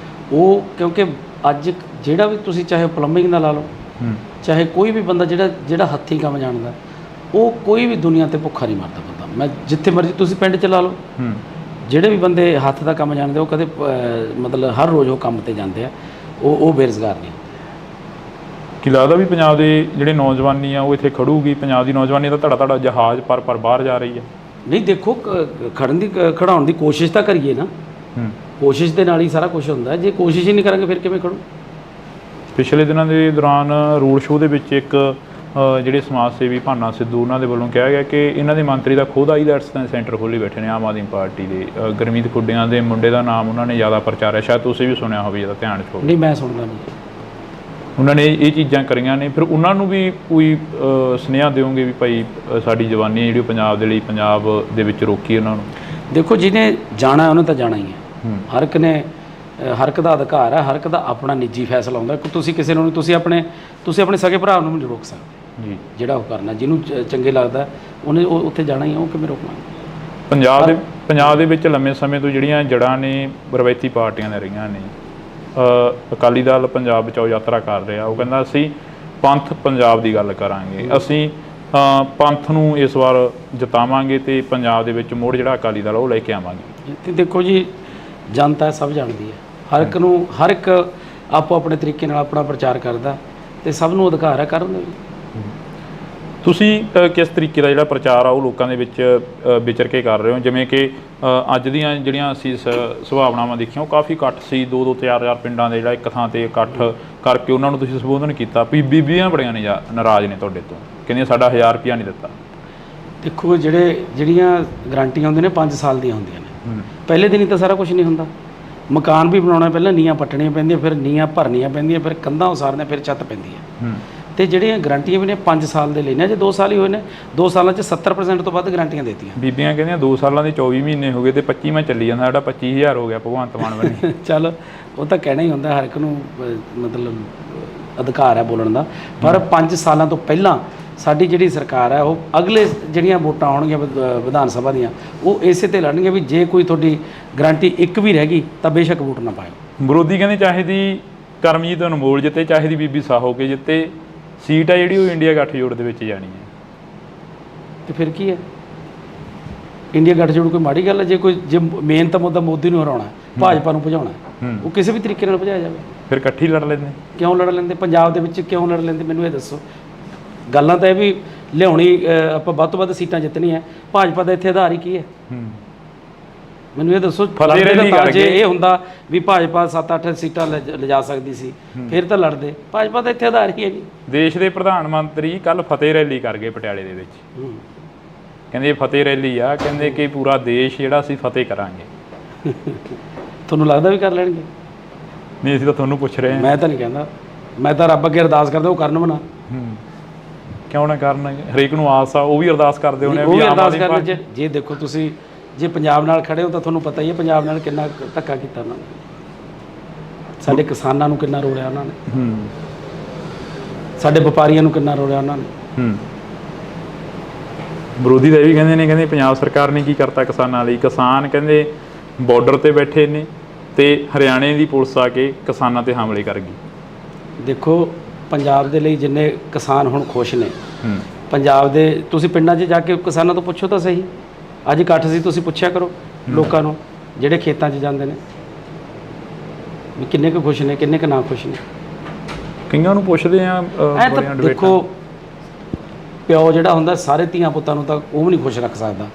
ਉਹ ਕਿਉਂਕਿ ਅੱਜ ਜਿਹੜਾ ਵੀ ਤੁਸੀਂ ਚਾਹੇ ਪਲੰਬਿੰਗ ਦਾ ਲਾ ਲਓ, ਚਾਹੇ ਕੋਈ ਵੀ ਬੰਦਾ ਜਿਹੜਾ ਹੱਥੀਂ ਕੰਮ ਜਾਣਦਾ, ਉਹ ਕੋਈ ਵੀ ਦੁਨੀਆ ਤੇ ਭੁੱਖਾ ਨਹੀਂ ਮਰਦਾ ਬੰਦਾ। ਮੈਂ ਜਿੱਥੇ ਮਰਜ਼ੀ ਤੁਸੀਂ ਪਿੰਡ 'ਚ ਲਾ ਲਓ, ਜਿਹੜੇ ਵੀ ਬੰਦੇ ਹੱਥ ਦਾ ਕੰਮ ਜਾਣਦੇ ਉਹ ਕਦੇ ਮਤਲਬ ਹਰ ਰੋਜ਼ ਉਹ ਕੰਮ ਤੇ ਜਾਂਦੇ ਆ, ਉਹ ਬੇਰੁਜ਼ਗਾਰ ਨਹੀਂ। ਕੀ ਲੱਗਦਾ ਵੀ ਪੰਜਾਬ ਦੇ ਜਿਹੜੇ ਨੌਜਵਾਨੀ ਆ ਉਹ ਇੱਥੇ ਖੜੂਗੀ? ਪੰਜਾਬ ਦੀ ਨੌਜਵਾਨੀ ਦਾ ਧੜਾ ਜਹਾਜ਼ ਪਰ ਬਾਹਰ ਜਾ ਰਹੀ ਹੈ। ਨਹੀਂ ਦੇਖੋ, ਖੜਾਉਣ ਦੀ ਕੋਸ਼ਿਸ਼ ਤਾਂ ਕਰੀਏ ਨਾ, ਕੋਸ਼ਿਸ਼ ਦੇ ਨਾਲ ਹੀ ਸਾਰਾ ਕੁਝ ਹੁੰਦਾ। ਜੇ ਕੋਸ਼ਿਸ਼ ਹੀ ਨਹੀਂ ਕਰਾਂਗੇ ਫਿਰ ਕਿਵੇਂ ਖੜੂ? ਪਿਛਲੇ ਦਿਨਾਂ ਦੇ ਦੌਰਾਨ ਰੋਡ ਸ਼ੋਅ ਦੇ ਵਿੱਚ ਇੱਕ ਜਿਹੜੇ ਸਮਾਜ ਸੇਵੀ ਭਾਨਾ ਸਿੱਧੂ ਉਹਨਾਂ ਦੇ ਵੱਲੋਂ ਕਿਹਾ ਗਿਆ ਕਿ ਇਹਨਾਂ ਦੇ ਮੰਤਰੀ ਦਾ ਖੁਦ ਆਈਲੈਟਸ ਦਾ ਸੈਂਟਰ ਖੋਲ੍ਹੀ ਬੈਠੇ ਨੇ ਆਮ ਆਦਮੀ ਪਾਰਟੀ ਦੇ। ਗੁਰਮੀਤ ਖੁੱਡੀਆਂ ਦੇ ਮੁੰਡੇ ਦਾ ਨਾਮ ਉਹਨਾਂ ਨੇ ਜ਼ਿਆਦਾ ਪ੍ਰਚਾਰਿਆ, ਸ਼ਾਇਦ ਤੁਸੀਂ ਵੀ ਸੁਣਿਆ ਹੋਵੇ, ਇਹਦਾ ਧਿਆਨ 'ਚ ਹੋਵੇ। ਨਹੀਂ, ਮੈਂ ਸੁਣਦਾ ਨਹੀਂ। ਉਹਨਾਂ ਨੇ ਇਹ ਚੀਜ਼ਾਂ ਕਰੀਆਂ ਨੇ, ਫਿਰ ਉਹਨਾਂ ਨੂੰ ਵੀ ਕੋਈ ਸੁਨੇਹਾ ਦਿਓਗੇ ਵੀ ਭਾਈ ਸਾਡੀ ਜਵਾਨੀ ਜਿਹੜੀ ਪੰਜਾਬ ਦੇ ਲਈ, ਪੰਜਾਬ ਦੇ ਵਿੱਚ ਰੋਕੀ ਉਹਨਾਂ ਨੂੰ? ਦੇਖੋ, ਜਿਹਨੇ ਜਾਣਾ ਉਹਨੇ ਤਾਂ ਜਾਣਾ ਹੀ ਹੈ। ਹਰ ਇੱਕ ਦਾ ਅਧਿਕਾਰ ਹੈ, ਹਰ ਇੱਕ ਦਾ ਆਪਣਾ ਨਿੱਜੀ ਫੈਸਲਾ ਹੁੰਦਾ। ਤੁਸੀਂ ਕਿਸੇ ਨੂੰ ਤੁਸੀਂ ਆਪਣੇ ਸਕੇ ਭਰਾ ਨੂੰ ਨਹੀਂ ਰੋਕ ਸਕਦੇ ਜੀ। ਜਿਹੜਾ ਉਹ ਕਰਨਾ, ਜਿਹਨੂੰ ਚੰਗੇ ਲੱਗਦਾ ਉਹਨੇ ਉੱਥੇ ਜਾਣਾ ਹੀ ਹੈ, ਉਹ ਕਿਵੇਂ ਰੋਕਣਾ? ਪੰਜਾਬ ਦੇ ਵਿੱਚ ਲੰਮੇ ਸਮੇਂ ਤੋਂ ਜਿਹੜੀਆਂ ਜੜ੍ਹਾਂ ਨੇ ਰਵਾਇਤੀ ਪਾਰਟੀਆਂ ਦੇ ਰਹੀਆਂ ਨੇ। ਅਕਾਲੀ ਦਲ ਪੰਜਾਬ ਬਚਾਓ ਯਾਤਰਾ ਕਰ ਰਿਹਾ, ਉਹ ਕਹਿੰਦਾ ਅਸੀਂ ਪੰਥ ਪੰਜਾਬ ਦੀ ਗੱਲ ਕਰਾਂਗੇ, ਅਸੀਂ ਪੰਥ ਨੂੰ ਇਸ ਵਾਰ ਜਿਤਾਵਾਂਗੇ ਤੇ ਪੰਜਾਬ ਦੇ ਵਿੱਚ ਮੁੜ ਜਿਹੜਾ ਅਕਾਲੀ ਦਲ ਉਹ ਲੈ ਕੇ ਆਵਾਂਗੇ। ਤੇ ਦੇਖੋ ਜੀ, ਜਨਤਾ ਸਭ ਜਾਣਦੀ ਹੈ, ਹਰ ਇੱਕ ਆਪੋ ਆਪਣੇ ਤਰੀਕੇ ਨਾਲ ਆਪਣਾ ਪ੍ਰਚਾਰ ਕਰਦਾ ਤੇ ਸਭ ਨੂੰ ਅਧਿਕਾਰ ਹੈ ਕਰਨ ਦਾ। ਤੁਸੀਂ ਕਿਸ ਤਰੀਕੇ ਦਾ ਜਿਹੜਾ ਪ੍ਰਚਾਰ ਆ ਉਹ ਲੋਕਾਂ ਦੇ ਵਿੱਚ ਵਿਚਰ ਕੇ ਕਰ ਰਹੇ ਹੋ? ਜਿਵੇਂ ਕਿ ਅੱਜ ਦੀਆਂ ਜਿਹੜੀਆਂ ਅਸੀਂ ਸੁਭਾਵਨਾਵਾਂ ਦੇਖੀਆਂ, ਉਹ ਕਾਫੀ ਇਕੱਠ ਸੀ, 2-2 4-4 ਪਿੰਡਾਂ ਦੇ ਜਿਹੜਾ ਇੱਕ ਥਾਂ ਤੇ ਇਕੱਠ ਕਰਕੇ ਉਹਨਾਂ ਨੂੰ ਤੁਸੀਂ ਸੰਬੋਧਨ ਕੀਤਾ। ਬੀਬੀਆਂ ਬੜੀਆਂ ਨੇ ਨਾਰਾਜ਼ ਨੇ ਤੁਹਾਡੇ ਤੋਂ, ਕਹਿੰਦੀਆਂ ਸਾਡਾ 1000 ਰੁਪਇਆ ਨਹੀਂ ਦਿੱਤਾ। ਦੇਖੋ, ਜਿਹੜੀਆਂ ਗਰੰਟੀਆਂ ਹੁੰਦੀਆਂ ਨੇ 5 ਸਾਲ ਦੀਆਂ ਹੁੰਦੀਆਂ ਨੇ। ਪਹਿਲੇ ਦਿਨ ਹੀ ਤਾਂ ਸਾਰਾ ਕੁਝ ਨਹੀਂ ਹੁੰਦਾ। ਮਕਾਨ ਵੀ ਬਣਾਉਣਾ, ਪਹਿਲਾਂ ਨੀਹਾਂ ਪੱਟਣੀਆਂ ਪੈਂਦੀਆਂ, ਫਿਰ ਨੀਹਾਂ ਭਰਨੀਆਂ ਪੈਂਦੀਆਂ, ਫਿਰ ਕੰਧਾਂ ਉਸਾਰਨੀਆਂ, ਫਿਰ ਛੱਤ ਪੈਂਦੀ ਹੈ। ਤੇ ਜਿਹੜੀਆਂ ਗਰੰਟੀਆਂ ਵੀ ਨੇ 5 ਸਾਲ ਦੇ ਲੈਣੇ, ਜੇ 2 ਸਾਲ ਹੀ ਹੋਏ ਨੇ, 2 ਸਾਲਾਂ 'ਚ 70% ਤੋਂ ਵੱਧ ਗਰੰਟੀਆਂ ਦੇਤੀਆਂ। ਬੀਬੀਆਂ ਕਹਿੰਦੀਆਂ 2 ਸਾਲਾਂ ਦੇ 24 ਮਹੀਨੇ ਹੋ ਗਏ ਤੇ 25ਵਾਂ ਚੱਲੀ ਜਾਂਦਾ, ਸਾਡਾ 25000 ਹੋ ਗਿਆ ਭਗਵੰਤ ਮਾਨ ਬਣੇ। ਚੱਲ, ਉਹ ਤਾਂ ਕਹਿਣਾ ਹੀ ਹੁੰਦਾ, ਹਰ ਇੱਕ ਨੂੰ ਮਤਲਬ ਅਧਿਕਾਰ ਹੈ ਬੋਲਣ ਦਾ। ਪਰ 5 ਸਾਲਾਂ ਤੋਂ ਪਹਿਲਾਂ ਸਾਡੀ ਜਿਹੜੀ ਸਰਕਾਰ ਹੈ, ਉਹ ਅਗਲੇ ਜਿਹੜੀਆਂ ਵੋਟਾਂ ਆਉਣਗੀਆਂ ਵਿਧਾਨ ਸਭਾ ਦੀਆਂ, ਉਹ ਇਸੇ ਤੇ ਲੜਨਗੀਆਂ ਵੀ ਜੇ ਕੋਈ ਤੁਹਾਡੀ ਗਰੰਟੀ ਇੱਕ ਵੀ ਰਹਿ ਗਈ ਤਾਂ ਬੇਸ਼ੱਕ ਵੋਟ ਨਾ ਪਾਇਓ। ਵਿਰੋਧੀ ਕਹਿੰਦੇ ਚਾਹੇ ਦੀ ਕਰਮਜੀਤ ਅਨਮੋਲ ਜਿੱਤੇ, ਚਾਹੇ ਦੀ ਬੀਬੀ ਸਾਹੋ ਕੇ ਜਿੱਤੇ, ਸੀਟ ਹੈ ਜਿਹੜੀ ਉਹ ਇੰਡੀਆ ਗੱਠਜੋੜ ਦੇ ਵਿੱਚ ਜਾਣੀ ਹੈ। ਤੇ ਫਿਰ ਕੀ ਹੈ? ਇੰਡੀਆ ਗੱਠਜੋੜ ਕੋਈ ਮਾੜੀ ਗੱਲ ਹੈ? ਜੇ ਮੇਨ ਤਾਂ ਮੁੱਦਾ ਮੋਦੀ ਨੂੰ ਹਰਾਉਣਾ, ਭਾਜਪਾ ਨੂੰ ਭਜਾਉਣਾ, ਉਹ ਕਿਸੇ ਵੀ ਤਰੀਕੇ ਨਾਲ ਭਜਾਇਆ ਜਾਵੇ। ਫਿਰ ਇਕੱਠੀ ਲੜ ਲੈਂਦੇ? ਕਿਉਂ ਲੜ ਲੈਂਦੇ? ਪੰਜਾਬ ਦੇ ਵਿੱਚ ਕਿਉਂ ਲੜ ਲੈਂਦੇ? ਮੈਨੂੰ ਇਹ ਦੱਸੋ। ਗੱਲਾਂ ਤਾਂ ਇਹ ਵੀ ਲਿਆਉਣੀ, ਆਪਾਂ ਵੱਧ ਤੋਂ ਵੱਧ ਸੀਟਾਂ ਜਿੱਤਣੀਆਂ। ਭਾਜਪਾ ਦਾ ਇੱਥੇ ਆਧਾਰ ਹੀ ਕੀ ਹੈ? ਮੈਨੂੰ ਇਹ ਦੱਸੋ। ਜੇ ਇਹ ਹੁੰਦਾ ਵੀ ਭਾਜਪਾ 7-8 ਸੀਟਾਂ ਲਿਜਾ ਸਕਦੀ ਸੀ, ਫਿਰ ਤਾਂ ਲੜਦੇ। ਭਾਜਪਾ ਦਾ ਇੱਥੇ ਆਧਾਰ ਹੀ ਹੈ ਜੀ। ਦੇਸ਼ ਦੇ ਪ੍ਰਧਾਨ ਮੰਤਰੀ ਕੱਲ ਫਤਿਹ ਰੈਲੀ ਕਰ ਗਏ ਪਟਿਆਲੇ ਦੇ ਵਿੱਚ। ਕਹਿੰਦੇ ਫਤਿਹ ਰੈਲੀ ਆ, ਕਹਿੰਦੇ ਕਿ ਪੂਰਾ ਦੇਸ਼ ਜਿਹੜਾ ਅਸੀਂ ਫਤਿਹ ਕਰਾਂਗੇ। ਤੁਹਾਨੂੰ ਲੱਗਦਾ ਵੀ ਕਰ ਲੈਣਗੇ? ਨਹੀਂ, ਅਸੀਂ ਤਾਂ ਤੁਹਾਨੂੰ ਪੁੱਛ ਰਹੇ ਹਾਂ। ਮੈਂ ਤਾਂ ਨਹੀਂ ਕਹਿੰਦਾ, ਮੈਂ ਤਾਂ ਰੱਬ ਅੱਗੇ ਅਰਦਾਸ ਕਰਦਾ ਉਹ ਕਰਨ ਬਣਾ। ਕਿਉਂ ਨਾ ਕਰਨ? ਹਰੇਕ ਨੂੰ ਆਸ ਆ, ਉਹ ਵੀ ਅਰਦਾਸ ਕਰਦੇ ਹੋਣੇ ਵੀ ਅਰਦਾਸ ਕਰਨ। ਜੇ ਦੇਖੋ, ਤੁਸੀਂ ਜੇ ਪੰਜਾਬ ਨਾਲ ਖੜੇ ਹੋ ਤਾਂ ਤੁਹਾਨੂੰ ਪਤਾ ਹੀ ਹੈ ਪੰਜਾਬ ਨਾਲ ਕਿੰਨਾ ਧੱਕਾ ਕੀਤਾ ਉਹਨਾਂ ਨੇ, ਸਾਡੇ ਕਿਸਾਨਾਂ ਨੂੰ ਕਿੰਨਾ ਰੋਲਿਆ ਉਹਨਾਂ ਨੇ, ਸਾਡੇ ਵਪਾਰੀਆਂ ਨੂੰ ਕਿੰਨਾ ਰੋਲਿਆ ਉਹਨਾਂ ਨੇ। ਵਿਰੋਧੀ ਤਾਂ ਇਹ ਵੀ ਕਹਿੰਦੇ ਪੰਜਾਬ ਸਰਕਾਰ ਨੇ ਕੀ ਕਰਤਾ ਕਿਸਾਨਾਂ ਲਈ। ਕਿਸਾਨ ਕਹਿੰਦੇ ਬਾਰਡਰ ਤੇ ਬੈਠੇ ਨੇ ਤੇ ਹਰਿਆਣੇ ਦੀ ਪੁਲਿਸ ਆ ਕੇ ਕਿਸਾਨਾਂ ਤੇ ਹਮਲੇ ਕਰ ਗਈ। ਦੇਖੋ, ਪੰਜਾਬ ਦੇ ਲਈ ਜਿੰਨੇ ਕਿਸਾਨ ਹੁਣ ਖੁਸ਼ ਨੇ, ਪੰਜਾਬ ਦੇ ਤੁਸੀਂ ਪਿੰਡਾਂ 'ਚ ਜਾ ਕੇ ਕਿਸਾਨਾਂ ਤੋਂ ਪੁੱਛੋ ਤਾਂ ਸਹੀ। ਅੱਜ ਇਕੱਠ ਸੀ, ਤੁਸੀਂ ਪੁੱਛਿਆ ਕਰੋ ਲੋਕਾਂ ਨੂੰ ਜਿਹੜੇ ਖੇਤਾਂ 'ਚ ਜਾਂਦੇ ਨੇ ਵੀ ਕਿੰਨੇ ਕੁ ਖੁਸ਼ ਨੇ, ਕਿੰਨੇ ਕੁ ਨਾ ਖੁਸ਼ ਨੇ। ਕਈਆਂ ਨੂੰ ਪੁੱਛਦੇ ਆ। ਦੇਖੋ, ਪਿਓ ਜਿਹੜਾ ਹੁੰਦਾ ਸਾਰੇ ਧੀਆਂ ਪੁੱਤਾਂ ਨੂੰ ਤਾਂ ਉਹ ਵੀ ਨਹੀਂ ਖੁਸ਼ ਰੱਖ ਸਕਦਾ।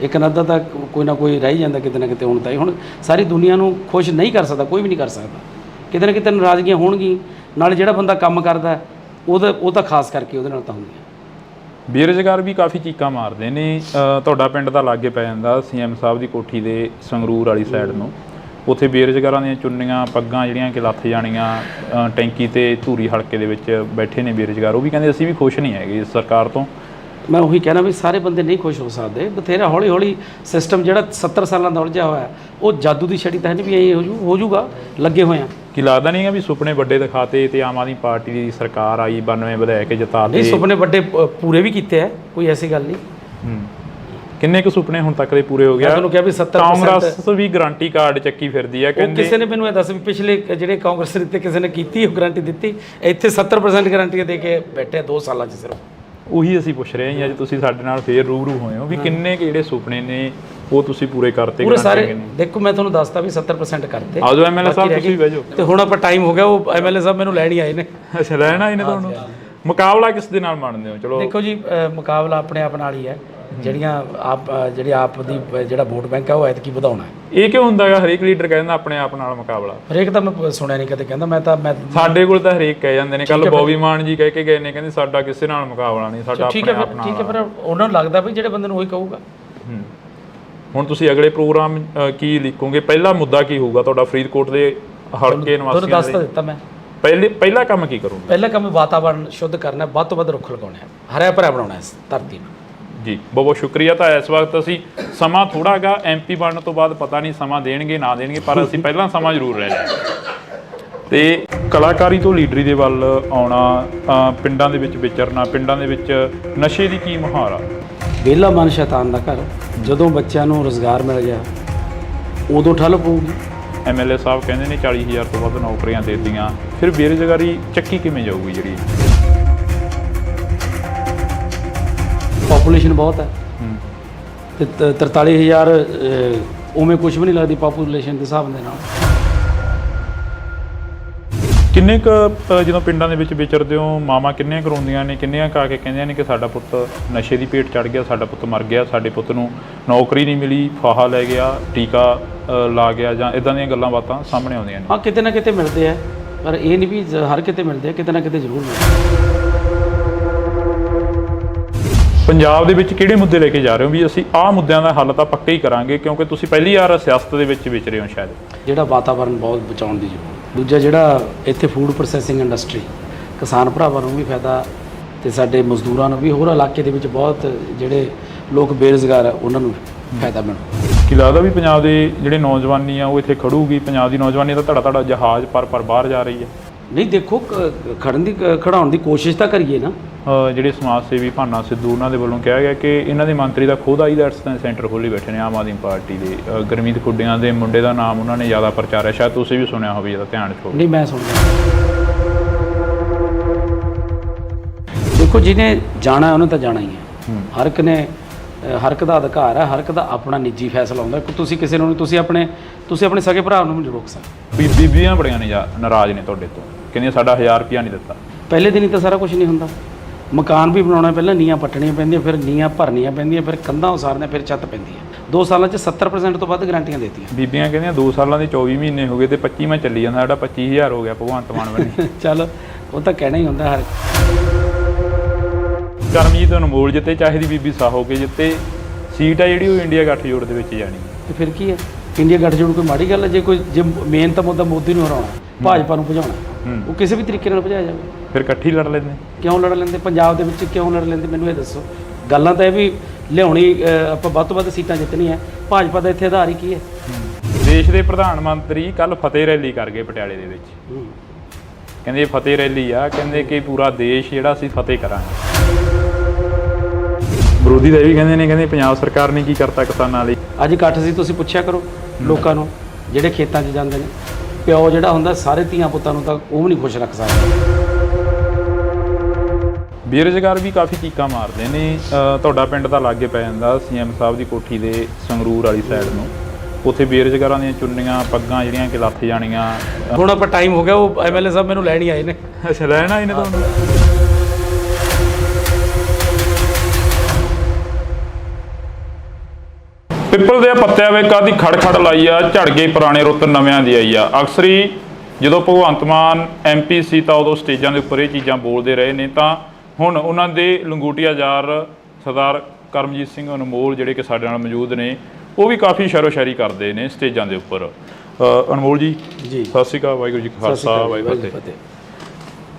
ਇੱਕ ਨੱਦਾ ਤਾਂ ਕੋਈ ਨਾ ਕੋਈ ਰਹਿ ਜਾਂਦਾ ਕਿਤੇ ਨਾ ਕਿਤੇ। ਹੁਣ ਸਾਰੀ ਦੁਨੀਆ ਨੂੰ ਖੁਸ਼ ਨਹੀਂ ਕਰ ਸਕਦਾ, ਕੋਈ ਵੀ ਨਹੀਂ ਕਰ ਸਕਦਾ। ਕਿਤੇ ਨਾ ਕਿਤੇ ਨਾਰਾਜ਼ਗੀਆਂ ਹੋਣਗੀਆਂ। ਨਾਲ ਜਿਹੜਾ ਬੰਦਾ ਕੰਮ ਕਰਦਾ ਉਹ ਤਾਂ ਖਾਸ ਕਰਕੇ ਉਹਦੇ ਨਾਲ ਤਾਂ ਹੁੰਦੀਆਂ। ਬੇਰੁਜ਼ਗਾਰ ਵੀ ਕਾਫੀ ਚੀਕਾਂ ਮਾਰਦੇ ਨੇ। ਤੁਹਾਡਾ ਪਿੰਡ ਤਾਂ ਲਾਗੇ ਪੈ ਜਾਂਦਾ CM ਸਾਹਿਬ ਦੀ ਕੋਠੀ ਦੇ ਸੰਗਰੂਰ ਵਾਲੀ ਸਾਈਡ ਨੂੰ। ਉੱਥੇ ਬੇਰੁਜ਼ਗਾਰਾਂ ਦੀਆਂ ਚੁੰਨੀਆਂ ਪੱਗਾਂ ਜਿਹੜੀਆਂ ਕਿ ਲੱਥ ਜਾਣੀਆਂ, ਟੈਂਕੀ ਤੇ ਧੂਰੀ ਹਲਕੇ ਦੇ ਵਿੱਚ ਬੈਠੇ ਨੇ ਬੇਰੁਜ਼ਗਾਰ। ਉਹ ਵੀ ਕਹਿੰਦੇ ਅਸੀਂ ਵੀ ਖੁਸ਼ ਨਹੀਂ ਹੈਗੇ ਇਸ ਸਰਕਾਰ ਤੋਂ। ਮੈਂ ਉਹੀ ਕਹਿਣਾ ਵੀ ਸਾਰੇ ਬੰਦੇ ਨਹੀਂ ਖੁਸ਼ ਹੋ ਸਕਦੇ। ਬਥੇਰਾ ਹੌਲੀ ਹੌਲੀ ਸਿਸਟਮ ਜਿਹੜਾ 70 ਸਾਲਾਂ ਦਾ ਉਲਝਿਆ ਹੋਇਆ, ਉਹ ਜਾਦੂ ਦੀ ਛੜੀ ਤਾਂ ਨਹੀਂ ਵੀ ਇਹ ਹੋ ਜੂਗਾ। ਲੱਗੇ ਹੋਏ ਆ। ਕੀ ਲੱਗਦਾ ਨਹੀਂ ਹੈ ਵੀ ਸੁਪਨੇ ਵੱਡੇ ਦਿਖਾਤੇ ਤੇ ਆਮ ਆਦਮੀ ਪਾਰਟੀ ਦੀ ਸਰਕਾਰ ਆਈ, 92 ਵਿਧਾਇਕ ਜਿਤਾ ਨਹੀਂ, ਸੁਪਨੇ ਵੱਡੇ ਪੂਰੇ ਵੀ ਕੀਤੇ ਆ, ਕੋਈ ਐਸੀ ਗੱਲ ਨਹੀਂ। ਕਿੰਨੇ ਕੁ ਸੁਪਨੇ ਹੁਣ ਤੱਕ ਦੇ ਪੂਰੇ ਹੋ ਗਿਆ? ਤੁਹਾਨੂੰ ਕਿਹਾ ਵੀ 70% ਕਾਂਗਰਸ ਵੀ ਗਾਰੰਟੀ ਕਾਰਡ ਚੱਕੀ ਫਿਰਦੀ ਆ, ਕਹਿੰਦੇ ਕਿਸੇ ਨੇ ਮੈਨੂੰ ਇਹ ਦੱਸ ਵੀ ਪਿਛਲੇ ਜਿਹੜੇ ਕਾਂਗਰਸ ਦਿੱਤੇ ਕਿਸੇ ਨੇ ਕੀਤੀ ਉਹ ਗਾਰੰਟੀ ਦਿੱਤੀ? ਇੱਥੇ 70% ਗਾਰੰਟੀਆਂ ਦੇ ਕੇ ਬੈਠੇ 2 ਸਾਲਾਂ 'ਚ ਸਿਰਫ। ਉਹੀ ਅਸੀਂ ਪੁੱਛ ਰਹੇ ਹਾਂ ਅੱਜ ਤੁਸੀਂ ਸਾਡੇ ਨਾਲ ਫੇਰ ਰੂਬਰੂ ਹੋਏ ਹੋ ਵੀ ਕਿੰਨੇ ਕੁ ਜਿਹੜੇ ਸੁਪਨੇ ਨੇ ਉਹ ਤੁਸੀਂ ਪੂਰੇ ਕਰਤੇ? ਪੂਰੇ ਸਾਰੇ ਦੇਖੋ, ਮੈਂ ਤੁਹਾਨੂੰ ਦੱਸਦਾ ਵੀ 70% ਕਰਤੇ। ਆਜੋ ਐਮਐਲਏ ਸਾਹਿਬ, ਤੁਸੀਂ ਬਹਿ ਜਾਓ। ਤੇ ਹੁਣ ਆਪਾਂ ਟਾਈਮ ਹੋ ਗਿਆ, ਉਹ ਐਮਐਲਏ ਸਾਹਿਬ ਮੈਨੂੰ ਲੈਣ ਹੀ ਆਏ ਨੇ। ਅੱਛਾ, ਲੈਣਾ ਇਹਨੇ ਤੁਹਾਨੂੰ? ਮੁਕਾਬਲਾ ਕਿਸ ਦੇ ਨਾਲ ਮੰਨਦੇ ਹੋ? ਚਲੋ ਦੇਖੋ ਜੀ, ਮੁਕਾਬਲਾ ਆਪਣੇ ਆਪ ਨਾਲ ਹੀ ਹੈ। ਜਿਹੜੀ ਆਪ ਦੀ ਜਿਹੜਾ ਵੋਟ ਬੈਂਕ ਹੈ ਉਹ ਐਤਕੀ ਵਧਾਉਣਾ ਹੈ। ਇਹ ਕਿਉਂ ਹੁੰਦਾ ਹੈਗਾ? ਹਰੇਕ ਲੀਡਰ ਕਹਿੰਦਾ ਆਪਣੇ ਆਪ ਨਾਲ ਮੁਕਾਬਲਾ। ਹਰੇਕ ਤਾਂ ਮੈਂ ਸੁਣਿਆ ਨਹੀਂ ਕਦੇ ਕਹਿੰਦਾ। ਮੈਂ ਸਾਡੇ ਕੋਲ ਤਾਂ ਹਰੇਕ ਕਹਿ ਜਾਂਦੇ ਨੇ। ਕੱਲ ਬੌਬੀ ਮਾਨ ਜੀ ਕਹਿ ਕੇ ਗਏ ਨੇ, ਕਹਿੰਦੇ ਸਾਡਾ ਕਿਸੇ ਨਾਲ ਮੁਕਾਬਲਾ ਨਹੀਂ, ਸਾਡਾ ਆਪਣੇ ਆਪ ਨਾਲ। ਠੀਕ ਹੈ, ਪਰ ਉਹਨਾਂ ਨੂੰ ਲੱਗਦਾ ਵੀ ਜਿਹੜੇ ਬੰਦੇ ਨੂੰ ਉਹੀ ਕਹੂਗਾ। ਹੁਣ ਤੁਸੀਂ ਅਗਲੇ ਪ੍ਰੋਗਰਾਮ ਕੀ ਲਿਖੋਗੇ? ਪਹਿਲਾ ਮੁੱਦਾ ਕੀ ਹੋਊਗਾ ਤੁਹਾਡਾ ਫਰੀਦਕੋਟ ਦੇ ਹਲਕੇ ਨਿਵਾਸੀਆਂ ਤੁਹਾਨੂੰ ਦੱਸ ਤਾਂ ਦਿੱਤਾ ਮੈਂ। ਪਹਿਲਾ ਕੰਮ ਕੀ ਕਰੋਗੇ? ਪਹਿਲਾ ਕੰਮ ਵਾਤਾਵਰਣ ਸ਼ੁੱਧ ਕਰਨਾ, ਵੱਧ ਤੋਂ ਵੱਧ ਰੁੱਖ ਲਗਾਉਣੇ ਆ, ਹਰਿਆ ਭਰਿਆ ਬਣਾਉਣਾ ਇਸ ਧਰਤੀ ਨੂੰ। ਜੀ ਬਹੁਤ ਬਹੁਤ ਸ਼ੁਕਰੀਆ। ਤਾਂ ਇਸ ਵਕਤ ਅਸੀਂ ਸਮਾਂ ਥੋੜਾ ਗਾ ਐਮਪੀ ਬਣਨ ਤੋਂ ਬਾਅਦ ਪਤਾ ਨਹੀਂ ਸਮਾਂ ਦੇਣਗੇ ਨਾ ਦੇਣਗੇ, ਪਰ ਅਸੀਂ ਪਹਿਲਾਂ ਸਮਾਂ ਜ਼ਰੂਰ ਲੈ ਲਿਆ। ਤੇ ਕਲਾਕਾਰੀ ਤੋਂ ਲੀਡਰੀ ਦੇ ਵੱਲ ਆਉਣਾ, ਪਿੰਡਾਂ ਦੇ ਵਿੱਚ ਵਿਚਰਨਾ, ਪਿੰਡਾਂ ਦੇ ਵਿੱਚ ਨਸ਼ੇ ਦੀ ਕੀ ਮੁਹਾਰ ਆ? ਵਿਹਲਾ ਮਨ ਸ਼ੈਤਾਨ ਦਾ ਘਰ। ਜਦੋਂ ਬੱਚਿਆਂ ਨੂੰ ਰੁਜ਼ਗਾਰ ਮਿਲ ਗਿਆ ਉਦੋਂ ਠੱਲ ਪਊਗੀ। ਐਮਐਲਏ ਸਾਹਿਬ ਕਹਿੰਦੇ ਨੇ 40,000 ਤੋਂ ਵੱਧ ਨੌਕਰੀਆਂ ਦੇ ਦਿੱਤੀਆਂ, ਫਿਰ ਬੇਰੁਜ਼ਗਾਰੀ ਚੱਕੀ ਕਿਵੇਂ ਜਾਊਗੀ? ਜਿਹੜੀ ਪਾਪੂਲੇਸ਼ਨ ਬਹੁਤ ਹੈ ਤੇ 43,000 ਉਵੇਂ ਕੁਝ ਵੀ ਨਹੀਂ ਲੱਗਦੀ ਪਾਪੂਲੇਸ਼ਨ ਦੇ ਹਿਸਾਬ ਦੇ ਨਾਲ। ਕਿੰਨੇ ਕੁ ਜਦੋਂ ਪਿੰਡਾਂ ਦੇ ਵਿੱਚ ਵਿਚਰਦੇ ਹੋ, ਮਾਵਾਂ ਕਿੰਨੀਆਂ ਕਰਾਉਂਦੀਆਂ ਨੇ, ਕਿੰਨੀਆਂ ਕਾ ਕੇ ਕਹਿੰਦੀਆਂ ਨੇ ਕਿ ਸਾਡਾ ਪੁੱਤ ਨਸ਼ੇ ਦੀ ਭੇਟ ਚੜ੍ਹ ਗਿਆ, ਸਾਡਾ ਪੁੱਤ ਮਰ ਗਿਆ, ਸਾਡੇ ਪੁੱਤ ਨੂੰ ਨੌਕਰੀ ਨਹੀਂ ਮਿਲੀ, ਫਾਹਾ ਲੈ ਗਿਆ, ਟੀਕਾ ਲਾ ਗਿਆ, ਜਾਂ ਇਦਾਂ ਦੀਆਂ ਗੱਲਾਂ ਬਾਤਾਂ ਸਾਹਮਣੇ ਆਉਂਦੀਆਂ ਨੇ? ਹਾਂ, ਕਿਤੇ ਨਾ ਕਿਤੇ ਮਿਲਦੇ ਆ, ਪਰ ਇਹ ਨਹੀਂ ਵੀ ਹਰ ਕਿਤੇ ਮਿਲਦੇ ਆ, ਕਿਤੇ ਨਾ ਕਿਤੇ ਜ਼ਰੂਰ ਮਿਲਦੇ। ਪੰਜਾਬ ਦੇ ਵਿੱਚ ਕਿਹੜੇ ਮੁੱਦੇ ਲੈ ਕੇ ਜਾ ਰਹੇ ਹੋ ਵੀ ਅਸੀਂ ਆਹ ਮੁੱਦਿਆਂ ਦਾ ਹੱਲ ਤਾਂ ਪੱਕਾ ਹੀ ਕਰਾਂਗੇ, ਕਿਉਂਕਿ ਤੁਸੀਂ ਪਹਿਲੀ ਵਾਰ ਸਿਆਸਤ ਦੇ ਵਿੱਚ ਵਿਚਰੇ ਹੋ ਸ਼ਾਇਦ? ਜਿਹੜਾ ਵਾਤਾਵਰਨ ਬਹੁਤ ਬਚਾਉਣ ਦੀ ਜ਼ਰੂਰਤ। ਦੂਜਾ, ਜਿਹੜਾ ਇੱਥੇ ਫੂਡ ਪ੍ਰੋਸੈਸਿੰਗ ਇੰਡਸਟਰੀ, ਕਿਸਾਨ ਭਰਾਵਾਂ ਨੂੰ ਵੀ ਫਾਇਦਾ ਤੇ ਸਾਡੇ ਮਜ਼ਦੂਰਾਂ ਨੂੰ ਵੀ, ਹੋਰ ਇਲਾਕੇ ਦੇ ਵਿੱਚ ਬਹੁਤ ਜਿਹੜੇ ਲੋਕ ਬੇਰੁਜ਼ਗਾਰ ਆ ਉਹਨਾਂ ਨੂੰ ਫਾਇਦਾ ਮਿਲੂ। ਕੀ ਲੱਗਦਾ ਵੀ ਪੰਜਾਬ ਦੇ ਜਿਹੜੇ ਨੌਜਵਾਨੀ ਆ ਉਹ ਇੱਥੇ ਖੜੂਗੀ? ਪੰਜਾਬ ਦੀ ਨੌਜਵਾਨੀ ਦਾ ਧੜਾ ਜਹਾਜ਼ ਪਰ ਬਾਹਰ ਜਾ ਰਹੀ ਹੈ। ਨਹੀਂ, ਦੇਖੋ ਖੜਾਉਣ ਦੀ ਕੋਸ਼ਿਸ਼ ਤਾਂ ਕਰੀਏ ਨਾ। ਜਿਹੜੇ ਸਮਾਜ ਸੇਵੀ ਭਾਨਾ ਸਿੱਧੂ, ਉਹਨਾਂ ਦੇ ਵੱਲੋਂ ਕਿਹਾ ਗਿਆ ਕਿ ਇਹਨਾਂ ਦੇ ਮੰਤਰੀ ਦਾ ਖੁਦ ਆਈਲੈਟਸ ਦਾ ਸੈਂਟਰ ਖੋਲ੍ਹੀ ਬੈਠੇ ਨੇ ਆਮ ਆਦਮੀ ਪਾਰਟੀ ਦੇ। ਗੁਰਮੀਤ ਖੁੱਡੀਆਂ ਦੇ ਮੁੰਡੇ ਦਾ ਨਾਮ ਉਹਨਾਂ ਨੇ ਜ਼ਿਆਦਾ ਪ੍ਰਚਾਰਿਆ, ਸ਼ਾਇਦ ਤੁਸੀਂ ਵੀ ਸੁਣਿਆ ਹੋਵੇ, ਇਹਦਾ ਧਿਆਨ ਰੱਖੋ। ਨਹੀਂ, ਮੈਂ ਸੁਣਿਆ। ਦੇਖੋ, ਜਿਹਨੇ ਜਾਣਾ ਉਹਨੇ ਤਾਂ ਜਾਣਾ ਹੀ ਹੈ। ਹਰ ਇੱਕ ਦਾ ਅਧਿਕਾਰ ਹੈ, ਹਰ ਇੱਕ ਦਾ ਆਪਣਾ ਨਿੱਜੀ ਫੈਸਲਾ ਹੁੰਦਾ। ਤੁਸੀਂ ਕਿਸੇ ਨੂੰ, ਤੁਸੀਂ ਆਪਣੇ ਸਕੇ ਭਰਾ ਨੂੰ ਨਹੀਂ ਰੋਕ ਸਕਦੇ। ਬੀਬੀਆਂ ਬੜੀਆਂ ਨੇ ਨਾਰਾਜ਼ ਨੇ ਤੁਹਾਡੇ ਤੋਂ, ਕਹਿੰਦੀਆਂ ਸਾਡਾ 1000 ਰੁਪਇਆ ਨਹੀਂ ਦਿੱਤਾ। ਪਹਿਲੇ ਦਿਨ ਹੀ ਤਾਂ ਸਾਰਾ ਕੁਝ ਨਹੀਂ ਹੁੰਦਾ। ਮਕਾਨ ਵੀ ਬਣਾਉਣਾ, ਪਹਿਲਾਂ ਨੀਹਾਂ ਪੱਟਣੀਆਂ ਪੈਂਦੀਆਂ, ਫਿਰ ਨੀਹਾਂ ਭਰਨੀਆਂ ਪੈਂਦੀਆਂ, ਫਿਰ ਕੰਧਾਂ ਉਸਾਰਨੀਆਂ, ਫਿਰ ਛੱਤ ਪੈਂਦੀ ਹੈ। 2 ਸਾਲਾਂ 'ਚ 70% ਤੋਂ ਵੱਧ ਗਾਰੰਟੀਆਂ ਦਿੱਤੀਆਂ। ਬੀਬੀਆਂ ਕਹਿੰਦੀਆਂ 2 ਸਾਲਾਂ ਦੇ 24 ਮਹੀਨੇ ਹੋ ਗਏ ਤੇ 25ਵਾਂ ਚੱਲੀ ਜਾਂਦਾ, ਸਾਡਾ 25,000 ਹੋ ਗਿਆ ਭਗਵੰਤ ਮਾਨ ਬਣੀ। ਚੱਲ, ਉਹ ਤਾਂ ਕਹਿਣਾ ਹੀ ਹੁੰਦਾ। ਕਰਮਜੀਤ ਅਨਮੋਲ ਜਿੱਤੇ, ਚਾਹੇ ਦੀ ਬੀਬੀ ਸਾਹੋ ਕੇ ਜਿੱਤੇ, ਸੀਟ ਆ ਜਿਹੜੀ ਉਹ ਇੰਡੀਆ ਗੱਠਜੋੜ ਦੇ ਵਿੱਚ ਜਾਣੀ ਤੇ ਫਿਰ ਕੀ ਹੈ? ਇੰਡੀਆ ਗੱਠਜੋੜ ਕੋਈ ਮਾੜੀ ਗੱਲ ਹੈ? ਜੇ ਮੇਨ ਤਾਂ ਮੁੱਦਾ ਮੋਦੀ ਨੂੰ ਹਰਾਉਣਾ, ਭਾਜਪਾ ਨੂੰ ਭਜਾਉਣਾ, ਉਹ ਕਿਸੇ ਵੀ ਤਰੀਕੇ ਨਾਲ ਭਜਾਇਆ ਜਾਵੇ। ਫਿਰ ਇਕੱਠੀ ਲੜ ਲੈਂਦੇ? ਕਿਉਂ ਲੜ ਲੈਂਦੇ? ਪੰਜਾਬ ਦੇ ਵਿੱਚ ਕਿਉਂ ਲੜ ਲੈਂਦੇ? ਮੈਨੂੰ ਇਹ ਦੱਸੋ। ਗੱਲਾਂ ਤਾਂ ਇਹ ਵੀ ਲਿਆਉਣੀ, ਆਪਾਂ ਵੱਧ ਤੋਂ ਵੱਧ ਸੀਟਾਂ ਜਿੱਤਣੀਆਂ। ਭਾਜਪਾ ਦਾ ਇੱਥੇ ਆਧਾਰ ਹੀ ਕੀ ਹੈ? ਦੇਸ਼ ਦੇ ਪ੍ਰਧਾਨ ਮੰਤਰੀ ਕੱਲ ਫਤਿਹ ਰੈਲੀ ਕਰ ਗਏ ਪਟਿਆਲੇ ਦੇ ਵਿੱਚ। ਕਹਿੰਦੇ ਫਤਿਹ ਰੈਲੀ ਆ, ਕਹਿੰਦੇ ਕਿ ਪੂਰਾ ਦੇਸ਼ ਜਿਹੜਾ ਅਸੀਂ ਫਤਿਹ ਕਰਾਂਗੇ। ਵਿਰੋਧੀ ਤਾਂ ਇਹ ਵੀ ਕਹਿੰਦੇ ਪੰਜਾਬ ਸਰਕਾਰ ਨੇ ਕੀ ਕਰਤਾ ਕਿਸਾਨਾਂ ਲਈ। ਅੱਜ ਇਕੱਠ ਸੀ, ਤੁਸੀਂ ਪੁੱਛਿਆ ਕਰੋ ਲੋਕਾਂ ਨੂੰ ਜਿਹੜੇ ਖੇਤਾਂ 'ਚ ਜਾਂਦੇ ਨੇ। ਪਿਓ ਜਿਹੜਾ ਹੁੰਦਾ ਸਾਰੇ ਧੀਆਂ ਪੁੱਤਾਂ ਨੂੰ ਤਾਂ ਉਹ ਵੀ ਨਹੀਂ ਖੁਸ਼ ਰੱਖ ਸਕਦਾ। ਬੇਰੁਜ਼ਗਾਰ ਵੀ ਕਾਫੀ ਚੀਕਾਂ ਮਾਰਦੇ ਨੇ। ਤੁਹਾਡਾ ਪਿੰਡ ਤਾਂ ਲਾਗੇ ਪੈ ਜਾਂਦਾ ਸੀਐਮ ਸਾਹਿਬ ਦੀ ਕੋਠੀ ਦੇ ਸੰਗਰੂਰ ਵਾਲੀ ਸਾਈਡ ਨੂੰ, ਉੱਥੇ ਬੇਰੁਜ਼ਗਾਰਾਂ ਦੀਆਂ ਚੁੰਨੀਆਂ ਪੱਗਾਂ ਜਿਹੜੀਆਂ ਕਿ ਲੱਥ ਜਾਣੀਆਂ। ਹੁਣ ਆਪਾਂ ਟਾਈਮ ਹੋ ਗਿਆ, ਉਹ ਐਮਐਲਏ ਸਾਹਿਬ ਮੈਨੂੰ ਲੈਣ ਹੀ ਆਏ ਨੇ। ਅੱਛਾ, ਲੈਣ ਆਏ ਨੇ ਤੁਹਾਨੂੰ? ਪਿੱਪਲ ਦੇ ਪੱਤਿਆਂ ਵੇ ਕਾਦੀ ਖੜ ਲਾਈ ਆ, ਝੜ ਗਈ ਪੁਰਾਣੇ ਰੁੱਤ ਨਵਿਆਂ ਦੀ ਆਈ ਆ। ਅਕਸਰ ਹੀ ਜਦੋਂ ਭਗਵੰਤ ਮਾਨ ਐਮਪੀ ਸੀ ਤਾਂ ਉਦੋਂ ਸਟੇਜਾਂ ਦੇ ਉੱਪਰ ਇਹ ਚੀਜ਼ਾਂ ਬੋਲਦੇ ਰਹੇ ਨੇ, ਤਾਂ ਹੁਣ ਉਹਨਾਂ ਦੇ ਲੰਗੋਟੀਆ ਯਾਰ ਸਰਦਾਰ ਕਰਮਜੀਤ ਸਿੰਘ ਅਨਮੋਲ ਜਿਹੜੇ ਕਿ ਸਾਡੇ ਨਾਲ ਮੌਜੂਦ ਨੇ, ਉਹ ਵੀ ਕਾਫੀ ਸ਼ੈਰੋ ਸ਼ਾਇਰੀ ਕਰਦੇ ਨੇ ਸਟੇਜਾਂ ਦੇ ਉੱਪਰ। ਅਨਮੋਲ ਜੀ, ਸਤਿ ਸ਼੍ਰੀ ਅਕਾਲ। ਵਾਹਿਗੁਰੂ ਜੀ ਕਾ ਖਾਲਸਾ, ਵਾਹਿਗੁਰੂ ਜੀ ਕੀ ਫਤਿਹ।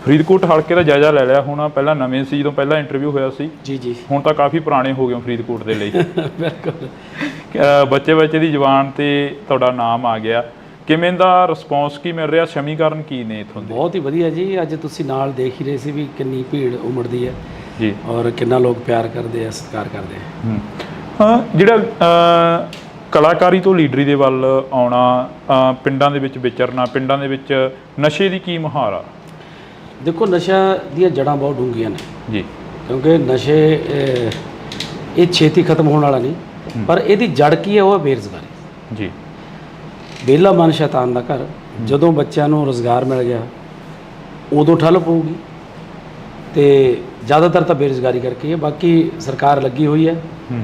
ਫਰੀਦਕੋਟ ਹਲਕੇ ਦਾ ਜਾਇਜ਼ਾ ਲੈ ਲਿਆ ਹੁਣ? ਪਹਿਲਾਂ ਨਵੇਂ ਸੀ ਜਦੋਂ ਪਹਿਲਾਂ ਇੰਟਰਵਿਊ ਹੋਇਆ ਸੀ। ਜੀ। ਹੁਣ ਤਾਂ ਕਾਫੀ ਪੁਰਾਣੇ ਹੋ ਗਏ ਫਰੀਦਕੋਟ ਦੇ ਲਈ। ਬਿਲਕੁਲ। ਬੱਚੇ ਦੀ ਜ਼ੁਬਾਨ ਤੇ ਤੁਹਾਡਾ ਨਾਮ ਆ ਗਿਆ। ਕਿਵੇਂ ਦਾ ਰਿਸਪੌਂਸ ਕੀ ਮਿਲ ਰਿਹਾ? ਸਮੀਕਰਨ ਕੀ ਨੇ ਇੱਥੋਂ ਦੇ? ਬਹੁਤ ਹੀ ਵਧੀਆ ਜੀ। ਅੱਜ ਤੁਸੀਂ ਨਾਲ ਦੇਖ ਹੀ ਰਹੇ ਸੀ ਵੀ ਕਿੰਨੀ ਭੀੜ ਉਮੜਦੀ ਹੈ ਜੀ, ਔਰ ਕਿੰਨਾ ਲੋਕ ਪਿਆਰ ਕਰਦੇ ਆ, ਸਤਿਕਾਰ ਕਰਦੇ ਆ। ਜਿਹੜਾ ਕਲਾਕਾਰੀ ਤੋਂ ਲੀਡਰੀ ਦੇ ਵੱਲ ਆਉਣਾ, ਪਿੰਡਾਂ ਦੇ ਵਿੱਚ ਵਿਚਰਨਾ, ਪਿੰਡਾਂ ਦੇ ਵਿੱਚ ਨਸ਼ੇ ਦੀ ਕੀ ਮੁਹਾਰ ਆ? ਦੇਖੋ, ਨਸ਼ਾ ਦੀਆਂ ਜੜ੍ਹਾਂ ਬਹੁਤ ਡੂੰਘੀਆਂ ਨੇ ਜੀ, ਕਿਉਂਕਿ ਨਸ਼ੇ ਇਹ ਛੇਤੀ ਖਤਮ ਹੋਣ ਵਾਲਾ ਨਹੀਂ, ਪਰ ਇਹਦੀ ਜੜ ਕੀ ਹੈ? ਉਹ ਹੈ ਬੇਰੁਜ਼ਗਾਰੀ ਜੀ। ਵਿਹਲਾ ਮਨ ਸ਼ੈਤਾਨ ਦਾ ਘਰ। ਜਦੋਂ ਬੱਚਿਆਂ ਨੂੰ ਰੁਜ਼ਗਾਰ ਮਿਲ ਗਿਆ ਉਦੋਂ ਠੱਲ ਪਊਗੀ, ਤੇ ਜ਼ਿਆਦਾਤਰ ਤਾਂ ਬੇਰੁਜ਼ਗਾਰੀ ਕਰਕੇ ਹੈ। ਬਾਕੀ ਸਰਕਾਰ ਲੱਗੀ ਹੋਈ ਹੈ,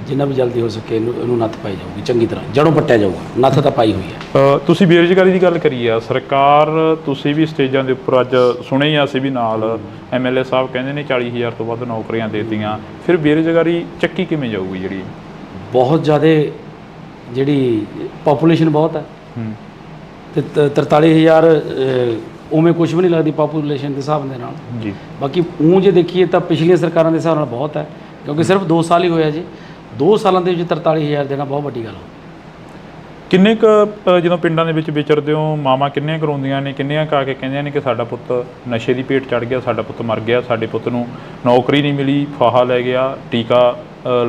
ਜਿੰਨਾ ਵੀ ਜਲਦੀ ਹੋ ਸਕੇ ਇਹਨੂੰ ਨੱਥ ਪਾਈ ਜਾਊਗੀ, ਚੰਗੀ ਤਰ੍ਹਾਂ ਜੜੋਂ ਪੱਟਿਆ ਜਾਊਗਾ। ਨੱਥ ਤਾਂ ਪਾਈ ਹੋਈ ਹੈ। ਤੁਸੀਂ ਬੇਰੁਜ਼ਗਾਰੀ ਦੀ ਗੱਲ ਕਰੀ ਆ, ਸਰਕਾਰ ਤੁਸੀਂ ਵੀ ਸਟੇਜਾਂ ਦੇ ਉੱਪਰ ਅੱਜ ਸੁਣੇ ਹੀ ਅਸੀਂ ਵੀ ਨਾਲ MLA ਸਾਹਿਬ ਕਹਿੰਦੇ ਨੇ 40,000 ਤੋਂ ਵੱਧ ਨੌਕਰੀਆਂ ਦੇ ਦਿੱਤੀਆਂ, ਫਿਰ ਬੇਰੁਜ਼ਗਾਰੀ ਚੱਕੀ ਕਿਵੇਂ ਜਾਊਗੀ? ਜਿਹੜੀ ਬਹੁਤ ਜ਼ਿਆਦਾ ਜਿਹੜੀ ਪਾਪੂਲੇਸ਼ਨ ਬਹੁਤ ਹੈ, ਤੇ 43,000 ਉਵੇਂ ਕੁਝ ਵੀ ਨਹੀਂ ਲੱਗਦੀ ਪਾਪੂਲੇਸ਼ਨ ਦੇ ਹਿਸਾਬ ਦੇ ਨਾਲ ਜੀ। ਬਾਕੀ ਜੇ ਦੇਖੀਏ ਤਾਂ ਪਿਛਲੀਆਂ ਸਰਕਾਰਾਂ ਦੇ ਹਿਸਾਬ ਨਾਲ ਬਹੁਤ ਹੈ, ਕਿਉਂਕਿ ਸਿਰਫ 2 ਸਾਲ ਹੀ ਹੋਇਆ ਜੀ। 2 ਸਾਲਾਂ ਦੇ ਵਿੱਚ 43,000 ਦੇਣਾ ਬਹੁਤ ਵੱਡੀ ਗੱਲ ਹੋ। ਕਿੰਨੇ ਕੁ ਜਦੋਂ ਪਿੰਡਾਂ ਦੇ ਵਿੱਚ ਵਿਚਰਦੇ ਹੋ, ਮਾਵਾਂ ਕਿੰਨੀਆਂ ਕਰਾਉਂਦੀਆਂ ਨੇ, ਕਿੰਨੀਆਂ ਕਾ ਕੇ ਕਹਿੰਦੀਆਂ ਨੇ ਕਿ ਸਾਡਾ ਪੁੱਤ ਨਸ਼ੇ ਦੀ ਭੇਟ ਚੜ੍ਹ ਗਿਆ, ਸਾਡਾ ਪੁੱਤ ਮਰ ਗਿਆ, ਸਾਡੇ ਪੁੱਤ ਨੂੰ ਨੌਕਰੀ ਨਹੀਂ ਮਿਲੀ, ਫਾਹਾ ਲੈ ਗਿਆ, ਟੀਕਾ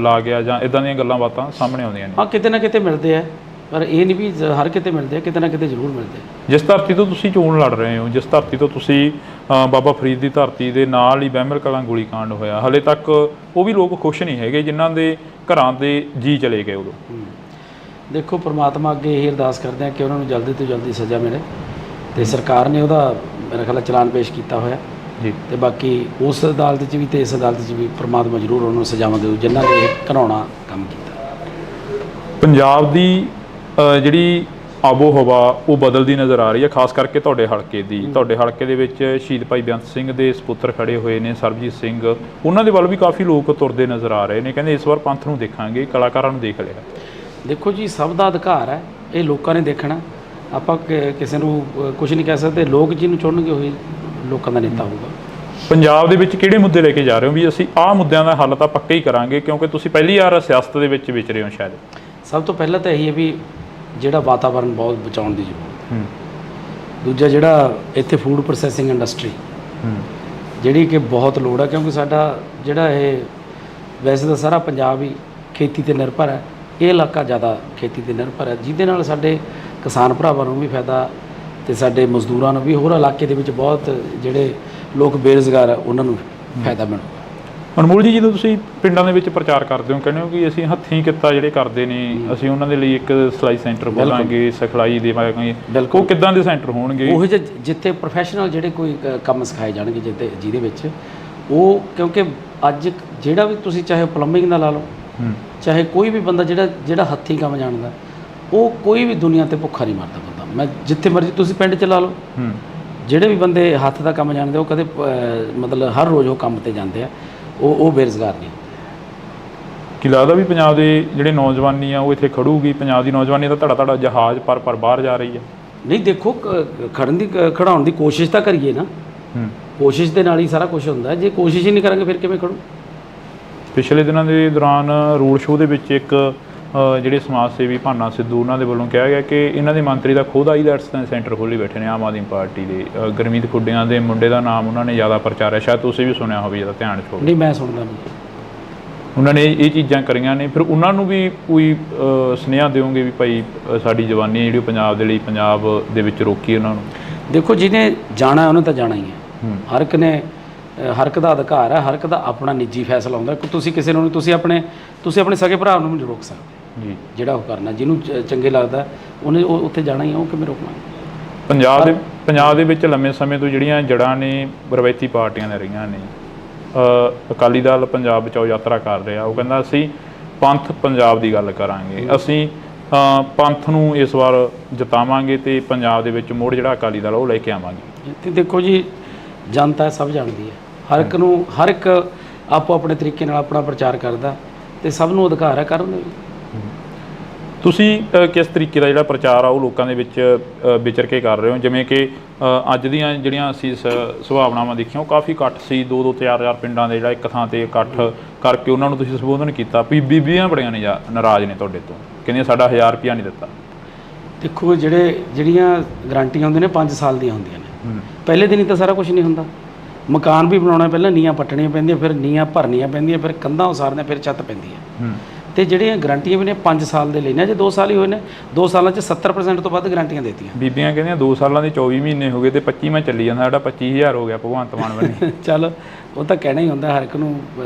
ਲਾ ਗਿਆ, ਜਾਂ ਇਦਾਂ ਦੀਆਂ ਗੱਲਾਂ ਬਾਤਾਂ ਸਾਹਮਣੇ ਆਉਂਦੀਆਂ ਨੇ? ਹਾਂ, ਕਿਤੇ ਨਾ ਕਿਤੇ ਮਿਲਦੇ ਆ, ਪਰ ਇਹ ਨਹੀਂ ਵੀ ਹਰ ਕਿਤੇ ਮਿਲਦੇ ਆ, ਕਿਤੇ ਨਾ ਕਿਤੇ ਜ਼ਰੂਰ ਮਿਲਦੇ ਆ। ਜਿਸ ਧਰਤੀ ਤੋਂ ਤੁਸੀਂ ਚੋਣ ਲੜ ਰਹੇ ਹੋ, ਜਿਸ ਧਰਤੀ ਤੋਂ ਤੁਸੀਂ ਬਾਬਾ ਫਰੀਦ ਦੀ ਧਰਤੀ ਦੇ ਨਾਲ ਹੀ ਬਹਿਮਲ ਕਲਾਂ ਗੋਲੀकांड ਹੋਇਆ, ਹਲੇ ਤੱਕ ਉਹ ਵੀ ਲੋਕ ਖੁਸ਼ ਨਹੀਂ ਹੈਗੇ ਜਿਨ੍ਹਾਂ ਦੇ ਘਰਾਂ ਦੇ ਜੀ ਚਲੇ ਗਏ ਉਦੋਂ। ਦੇਖੋ, ਪ੍ਰਮਾਤਮਾ ਅੱਗੇ ਇਹ ਅਰਦਾਸ ਕਰਦੇ ਆ ਕਿ ਉਹਨਾਂ ਨੂੰ ਜਲਦੀ ਤੋਂ ਜਲਦੀ ਸਜ਼ਾ ਮਿਲੇ, ਤੇ ਸਰਕਾਰ ਨੇ ਉਹਦਾ ਮੇਰਾ ਖਿਆਲ ਚਲਾਨ ਪੇਸ਼ ਕੀਤਾ ਹੋਇਆ ਜੀ। ਤੇ ਬਾਕੀ ਉਸ ਅਦਾਲਤ 'ਚ ਵੀ ਤੇ ਇਸ ਅਦਾਲਤ 'ਚ ਵੀ ਪ੍ਰਮਾਤਮਾ ਜ਼ਰੂਰ ਉਹਨਾਂ ਨੂੰ ਸਜ਼ਾਵਾਂ ਦੇਊ ਜਿਨ੍ਹਾਂ ਨੇ ਇਹ ਘਿਨਾਉਣਾ ਕੰਮ ਕੀਤਾ। ਪੰਜਾਬ ਦੀ ਜਿਹੜੀ ਆਬੋ ਹਵਾ ਉਹ ਬਦਲਦੀ ਨਜ਼ਰ ਆ ਰਹੀ ਹੈ, ਖਾਸ ਕਰਕੇ ਤੁਹਾਡੇ ਹਲਕੇ ਦੀ। ਤੁਹਾਡੇ ਹਲਕੇ ਦੇ ਵਿੱਚ ਸ਼ਹੀਦ ਭਾਈ ਬੇਅੰਤ ਸਿੰਘ ਦੇ ਸਪੁੱਤਰ ਖੜੇ ਹੋਏ ਨੇ, ਸਰਬਜੀਤ ਸਿੰਘ, ਉਹਨਾਂ ਦੇ ਵੱਲ ਵੀ ਕਾਫੀ ਲੋਕ ਤੁਰਦੇ ਨਜ਼ਰ ਆ ਰਹੇ ਨੇ, ਕਹਿੰਦੇ ਇਸ ਵਾਰ ਪੰਥ ਨੂੰ ਦੇਖਾਂਗੇ, ਕਲਾਕਾਰਾਂ ਨੂੰ ਦੇਖ ਲਿਆ। ਦੇਖੋ ਜੀ, ਸਭ ਦਾ ਅਧਿਕਾਰ ਹੈ, ਇਹ ਲੋਕਾਂ ਨੇ ਦੇਖਣਾ। ਆਪਾਂ ਕਿਸੇ ਨੂੰ ਕੁਝ ਨਹੀਂ ਕਹਿ ਸਕਦੇ। ਲੋਕ ਜਿਹਨੂੰ ਚੁਣਨਗੇ ਉਹੀ ਲੋਕਾਂ ਦਾ ਨੇਤਾ ਹੋਊਗਾ। ਪੰਜਾਬ ਦੇ ਵਿੱਚ ਕਿਹੜੇ ਮੁੱਦੇ ਲੈ ਕੇ ਜਾ ਰਹੇ ਹੋ ਵੀ ਅਸੀਂ ਆਹ ਮੁੱਦਿਆਂ ਦਾ ਹੱਲ ਤਾਂ ਪੱਕਾ ਹੀ ਕਰਾਂਗੇ, ਕਿਉਂਕਿ ਤੁਸੀਂ ਪਹਿਲੀ ਵਾਰ ਸਿਆਸਤ ਦੇ ਵਿੱਚ ਵਿਚਰੇ ਹੋ ਸ਼ਾਇਦ? ਸਭ ਤੋਂ ਪਹਿਲਾਂ ਤਾਂ ਇਹੀ ਹੈ ਵੀ ਜਿਹੜਾ ਵਾਤਾਵਰਨ ਬਹੁਤ ਬਚਾਉਣ ਦੀ ਜ਼ਰੂਰਤ। ਦੂਜਾ, ਜਿਹੜਾ ਇੱਥੇ ਫੂਡ ਪ੍ਰੋਸੈਸਿੰਗ ਇੰਡਸਟਰੀ ਜਿਹੜੀ ਕਿ ਬਹੁਤ ਲੋੜ ਹੈ, ਕਿਉਂਕਿ ਸਾਡਾ ਜਿਹੜਾ ਇਹ ਵੈਸੇ ਤਾਂ ਸਾਰਾ ਪੰਜਾਬ ਹੀ ਖੇਤੀ 'ਤੇ ਨਿਰਭਰ ਹੈ, ਇਹ ਇਲਾਕਾ ਜ਼ਿਆਦਾ ਖੇਤੀ 'ਤੇ ਨਿਰਭਰ ਹੈ, ਜਿਹਦੇ ਨਾਲ ਸਾਡੇ ਕਿਸਾਨ ਭਰਾਵਾਂ ਨੂੰ ਵੀ ਫਾਇਦਾ ਤੇ ਸਾਡੇ ਮਜ਼ਦੂਰਾਂ ਨੂੰ ਵੀ, ਹੋਰ ਇਲਾਕੇ ਦੇ ਵਿੱਚ ਬਹੁਤ ਜਿਹੜੇ ਲੋਕ ਬੇਰੁਜ਼ਗਾਰ ਆ ਉਹਨਾਂ ਨੂੰ ਫਾਇਦਾ ਮਿਲੂਗਾ। ਅਨਮੋਲ ਜੀ, ਜਦੋਂ ਤੁਸੀਂ ਪਿੰਡਾਂ ਦੇ ਵਿੱਚ ਪ੍ਰਚਾਰ ਕਰਦੇ ਹੋ, ਕਹਿੰਦੇ ਹੋ ਕਿ ਅਸੀਂ ਹੱਥੀਂ ਕਿੱਤਾ ਜਿਹੜੇ ਕਰਦੇ ਨੇ, ਅਸੀਂ ਉਹਨਾਂ ਦੇ ਲਈ ਇੱਕ ਸਿਲਾਈ ਸੈਂਟਰ ਖੋਲਾਂਗੇ, ਸਿਖਲਾਈ ਦੇਵਾਂਗੇ, ਉਹ ਕਿੱਦਾਂ ਦੇ ਸੈਂਟਰ ਹੋਣਗੇ? ਉਹ ਜਿੱਥੇ ਪ੍ਰੋਫੈਸ਼ਨਲ ਜਿਹੜੇ ਕੋਈ ਕੰਮ ਸਿਖਾਏ ਜਾਣਗੇ, ਜਿਹਦੇ ਵਿੱਚ ਉਹ, ਕਿਉਂਕਿ ਅੱਜ ਜਿਹੜਾ ਵੀ ਤੁਸੀਂ ਚਾਹੇ ਪਲੰਬਿੰਗ ਦਾ ਲਾ ਲਓ, ਚਾਹੇ ਕੋਈ ਵੀ ਬੰਦਾ ਜਿਹੜਾ ਹੱਥੀਂ ਕੰਮ ਜਾਣਦਾ, ਉਹ ਕੋਈ ਵੀ ਦੁਨੀਆ ਤੇ ਭੁੱਖਾ ਨਹੀਂ ਮਰਦਾ ਬੰਦਾ। ਮੈਂ ਜਿੱਥੇ ਮਰਜ਼ੀ ਤੁਸੀਂ ਪਿੰਡ 'ਚ ਲਾ ਲਓ, ਜਿਹੜੇ ਵੀ ਬੰਦੇ ਹੱਥ ਦਾ ਕੰਮ ਜਾਣਦੇ ਉਹ ਕਦੇ ਮਤਲਬ ਹਰ ਰੋਜ਼ ਉਹ ਕੰਮ ਤੇ ਜਾਂਦੇ ਆ, ਉਹ ਬੇਰੁਜ਼ਗਾਰ ਨਹੀਂ। ਕੀ ਲੱਗਦਾ ਵੀ ਪੰਜਾਬ ਦੇ ਜਿਹੜੇ ਨੌਜਵਾਨੀ ਆ ਉਹ ਇੱਥੇ ਖੜੂਗੀ? ਪੰਜਾਬ ਦੀ ਨੌਜਵਾਨੀ ਦਾ ਧੜਾ ਜਹਾਜ਼ ਪਰ ਬਾਹਰ ਜਾ ਰਹੀ ਹੈ। ਨਹੀਂ, ਦੇਖੋ, ਖੜਾਉਣ ਦੀ ਕੋਸ਼ਿਸ਼ ਤਾਂ ਕਰੀਏ ਨਾ। ਕੋਸ਼ਿਸ਼ ਦੇ ਨਾਲ ਹੀ ਸਾਰਾ ਕੁਝ ਹੁੰਦਾ। ਜੇ ਕੋਸ਼ਿਸ਼ ਹੀ ਨਹੀਂ ਕਰਾਂਗੇ ਫਿਰ ਕਿਵੇਂ ਖੜੂ? ਪਿਛਲੇ ਦਿਨਾਂ ਦੇ ਦੌਰਾਨ ਰੋਡ ਸ਼ੋਅ ਦੇ ਵਿੱਚ ਇੱਕ ਜਿਹੜੇ ਸਮਾਜ ਸੇਵੀ ਭਾਨਾ ਸਿੱਧੂ, ਉਹਨਾਂ ਦੇ ਵੱਲੋਂ ਕਿਹਾ ਗਿਆ ਕਿ ਇਹਨਾਂ ਦੇ ਮੰਤਰੀ ਦਾ ਖੁਦ ਆਈਲੈਟਸ ਦਾ ਸੈਂਟਰ ਖੋਲ੍ਹੀ ਬੈਠੇ ਨੇ ਆਮ ਆਦਮੀ ਪਾਰਟੀ ਦੇ। ਗੁਰਮੀਤ ਖੁੱਡੀਆਂ ਦੇ ਮੁੰਡੇ ਦਾ ਨਾਮ ਉਹਨਾਂ ਨੇ ਜ਼ਿਆਦਾ ਪ੍ਰਚਾਰਿਆ, ਸ਼ਾਇਦ ਤੁਸੀਂ ਵੀ ਸੁਣਿਆ ਹੋਵੇ, ਜਿਹਦਾ ਧਿਆਨ 'ਚ ਹੋਵੇ। ਨਹੀਂ, ਮੈਂ ਸੁਣਦਾ ਨਹੀਂ। ਉਹਨਾਂ ਨੇ ਇਹ ਚੀਜ਼ਾਂ ਕਰੀਆਂ ਨੇ, ਫਿਰ ਉਹਨਾਂ ਨੂੰ ਵੀ ਕੋਈ ਸੁਨੇਹਾ ਦਿਓਗੇ ਵੀ ਭਾਈ ਸਾਡੀ ਜਵਾਨੀ ਜਿਹੜੀ ਪੰਜਾਬ ਦੇ ਲਈ, ਪੰਜਾਬ ਦੇ ਵਿੱਚ ਰੋਕੀ ਉਹਨਾਂ ਨੂੰ? ਦੇਖੋ, ਜਿਹਨੇ ਜਾਣਾ ਉਹਨੇ ਤਾਂ ਜਾਣਾ ਹੀ ਹੈ। ਹਰ ਇੱਕ ਦਾ ਅਧਿਕਾਰ ਹੈ, ਹਰ ਇੱਕ ਦਾ ਆਪਣਾ ਨਿੱਜੀ ਫੈਸਲਾ ਹੁੰਦਾ। ਤੁਸੀਂ ਕਿਸੇ ਨੂੰ ਤੁਸੀਂ ਆਪਣੇ ਸਕੇ ਭਰਾ ਨੂੰ ਨਹੀਂ ਰੋਕ ਸਕਦੇ ਜੀ। ਜਿਹੜਾ ਉਹ ਕਰਨਾ, ਜਿਹਨੂੰ ਚੰਗੇ ਲੱਗਦਾ ਉਹਨੇ ਉੱਥੇ ਜਾਣਾ ਹੀ ਹੈ, ਉਹ ਕਿਵੇਂ ਰੋਕਣਾ? ਪੰਜਾਬ ਦੇ ਵਿੱਚ ਲੰਮੇ ਸਮੇਂ ਤੋਂ ਜਿਹੜੀਆਂ ਜੜ੍ਹਾਂ ਨੇ ਰਵਾਇਤੀ ਪਾਰਟੀਆਂ ਨੇ ਰਹੀਆਂ ਨੇ। ਅਕਾਲੀ ਦਲ ਪੰਜਾਬ ਬਚਾਓ ਯਾਤਰਾ ਕਰ ਰਿਹਾ, ਉਹ ਕਹਿੰਦਾ ਅਸੀਂ ਪੰਥ ਪੰਜਾਬ ਦੀ ਗੱਲ ਕਰਾਂਗੇ, ਅਸੀਂ ਪੰਥ ਨੂੰ ਇਸ ਵਾਰ ਜਿਤਾਵਾਂਗੇ ਤੇ ਪੰਜਾਬ ਦੇ ਵਿੱਚ ਮੁੜ ਜਿਹੜਾ ਅਕਾਲੀ ਦਲ ਉਹ ਲੈ ਕੇ ਆਵਾਂਗੇ। ਤੇ ਦੇਖੋ ਜੀ, ਜਨਤਾ ਸਭ ਜਾਣਦੀ ਹੈ, ਹਰ ਇੱਕ ਆਪੋ ਆਪਣੇ ਤਰੀਕੇ ਨਾਲ ਆਪਣਾ ਪ੍ਰਚਾਰ ਕਰਦਾ, ਤੇ ਸਭ ਨੂੰ ਅਧਿਕਾਰ ਹੈ ਕਰਨ ਦਾ। ਤੁਸੀਂ ਕਿਸ ਤਰੀਕੇ ਦਾ ਜਿਹੜਾ ਪ੍ਰਚਾਰ ਆ ਉਹ ਲੋਕਾਂ ਦੇ ਵਿੱਚ ਵਿਚਰ ਕੇ ਕਰ ਰਹੇ ਹੋ? ਜਿਵੇਂ ਕਿ ਅੱਜ ਦੀਆਂ ਜਿਹੜੀਆਂ ਅਸੀਂ ਸੁਭਾਵਨਾਵਾਂ ਦੇਖੀਆਂ, ਉਹ ਕਾਫੀ ਇਕੱਠ ਸੀ, 2-2 4-4 ਪਿੰਡਾਂ ਦੇ ਜਿਹੜਾ ਇੱਕ ਥਾਂ ਤੇ ਇਕੱਠ ਕਰਕੇ ਉਹਨਾਂ ਨੂੰ ਤੁਸੀਂ ਸੰਬੋਧਨ ਕੀਤਾ। ਬੀਬੀਆਂ ਬੜੀਆਂ ਨੇ ਨਾਰਾਜ਼ ਨੇ ਤੁਹਾਡੇ ਤੋਂ, ਕਹਿੰਦੀਆਂ ਸਾਡਾ 1000 ਰੁਪਇਆ ਨਹੀਂ ਦਿੱਤਾ। ਦੇਖੋ, ਜਿਹੜੀਆਂ ਗਰੰਟੀਆਂ ਹੁੰਦੀਆਂ ਨੇ 5 ਸਾਲ ਦੀਆਂ ਹੁੰਦੀਆਂ ਨੇ। ਪਹਿਲੇ ਦਿਨ ਹੀ ਤਾਂ ਸਾਰਾ ਕੁਝ ਨਹੀਂ ਹੁੰਦਾ। ਮਕਾਨ ਵੀ ਬਣਾਉਣਾ, ਪਹਿਲਾਂ ਨੀਆਂ ਪੱਟਣੀਆਂ ਪੈਂਦੀਆਂ, ਫਿਰ ਨੀਆਂ ਭਰਨੀਆਂ ਪੈਂਦੀਆਂ, ਫਿਰ ਕੰਧਾਂ ਉਸਾਰਨੀਆਂ, ਫਿਰ ਛੱਤ ਪੈਂਦੀ ਹੈ। ਤੇ ਜਿਹੜੀਆਂ ਗਰੰਟੀਆਂ ਵੀ ਨੇ 5 ਸਾਲ ਦੇ ਲੈਣੇ, ਜੇ 2 ਸਾਲ ਹੀ ਹੋਏ ਨੇ, 2 ਸਾਲਾਂ 'ਚ 70% ਤੋਂ ਵੱਧ ਗਰੰਟੀਆਂ ਦੇਤੀਆਂ। ਬੀਬੀਆਂ ਕਹਿੰਦੀਆਂ 2 ਸਾਲਾਂ ਦੇ 24 ਮਹੀਨੇ ਹੋ ਗਏ ਤੇ 25ਵਾਂ ਚੱਲੀ ਜਾਂਦਾ, ਸਾਡਾ 25000 ਹੋ ਗਿਆ ਭਗਵੰਤ ਮਾਨ ਬਣੇ। ਚੱਲ ਉਹ ਤਾਂ ਕਹਿਣਾ ਹੀ ਹੁੰਦਾ, ਹਰ ਇੱਕ ਨੂੰ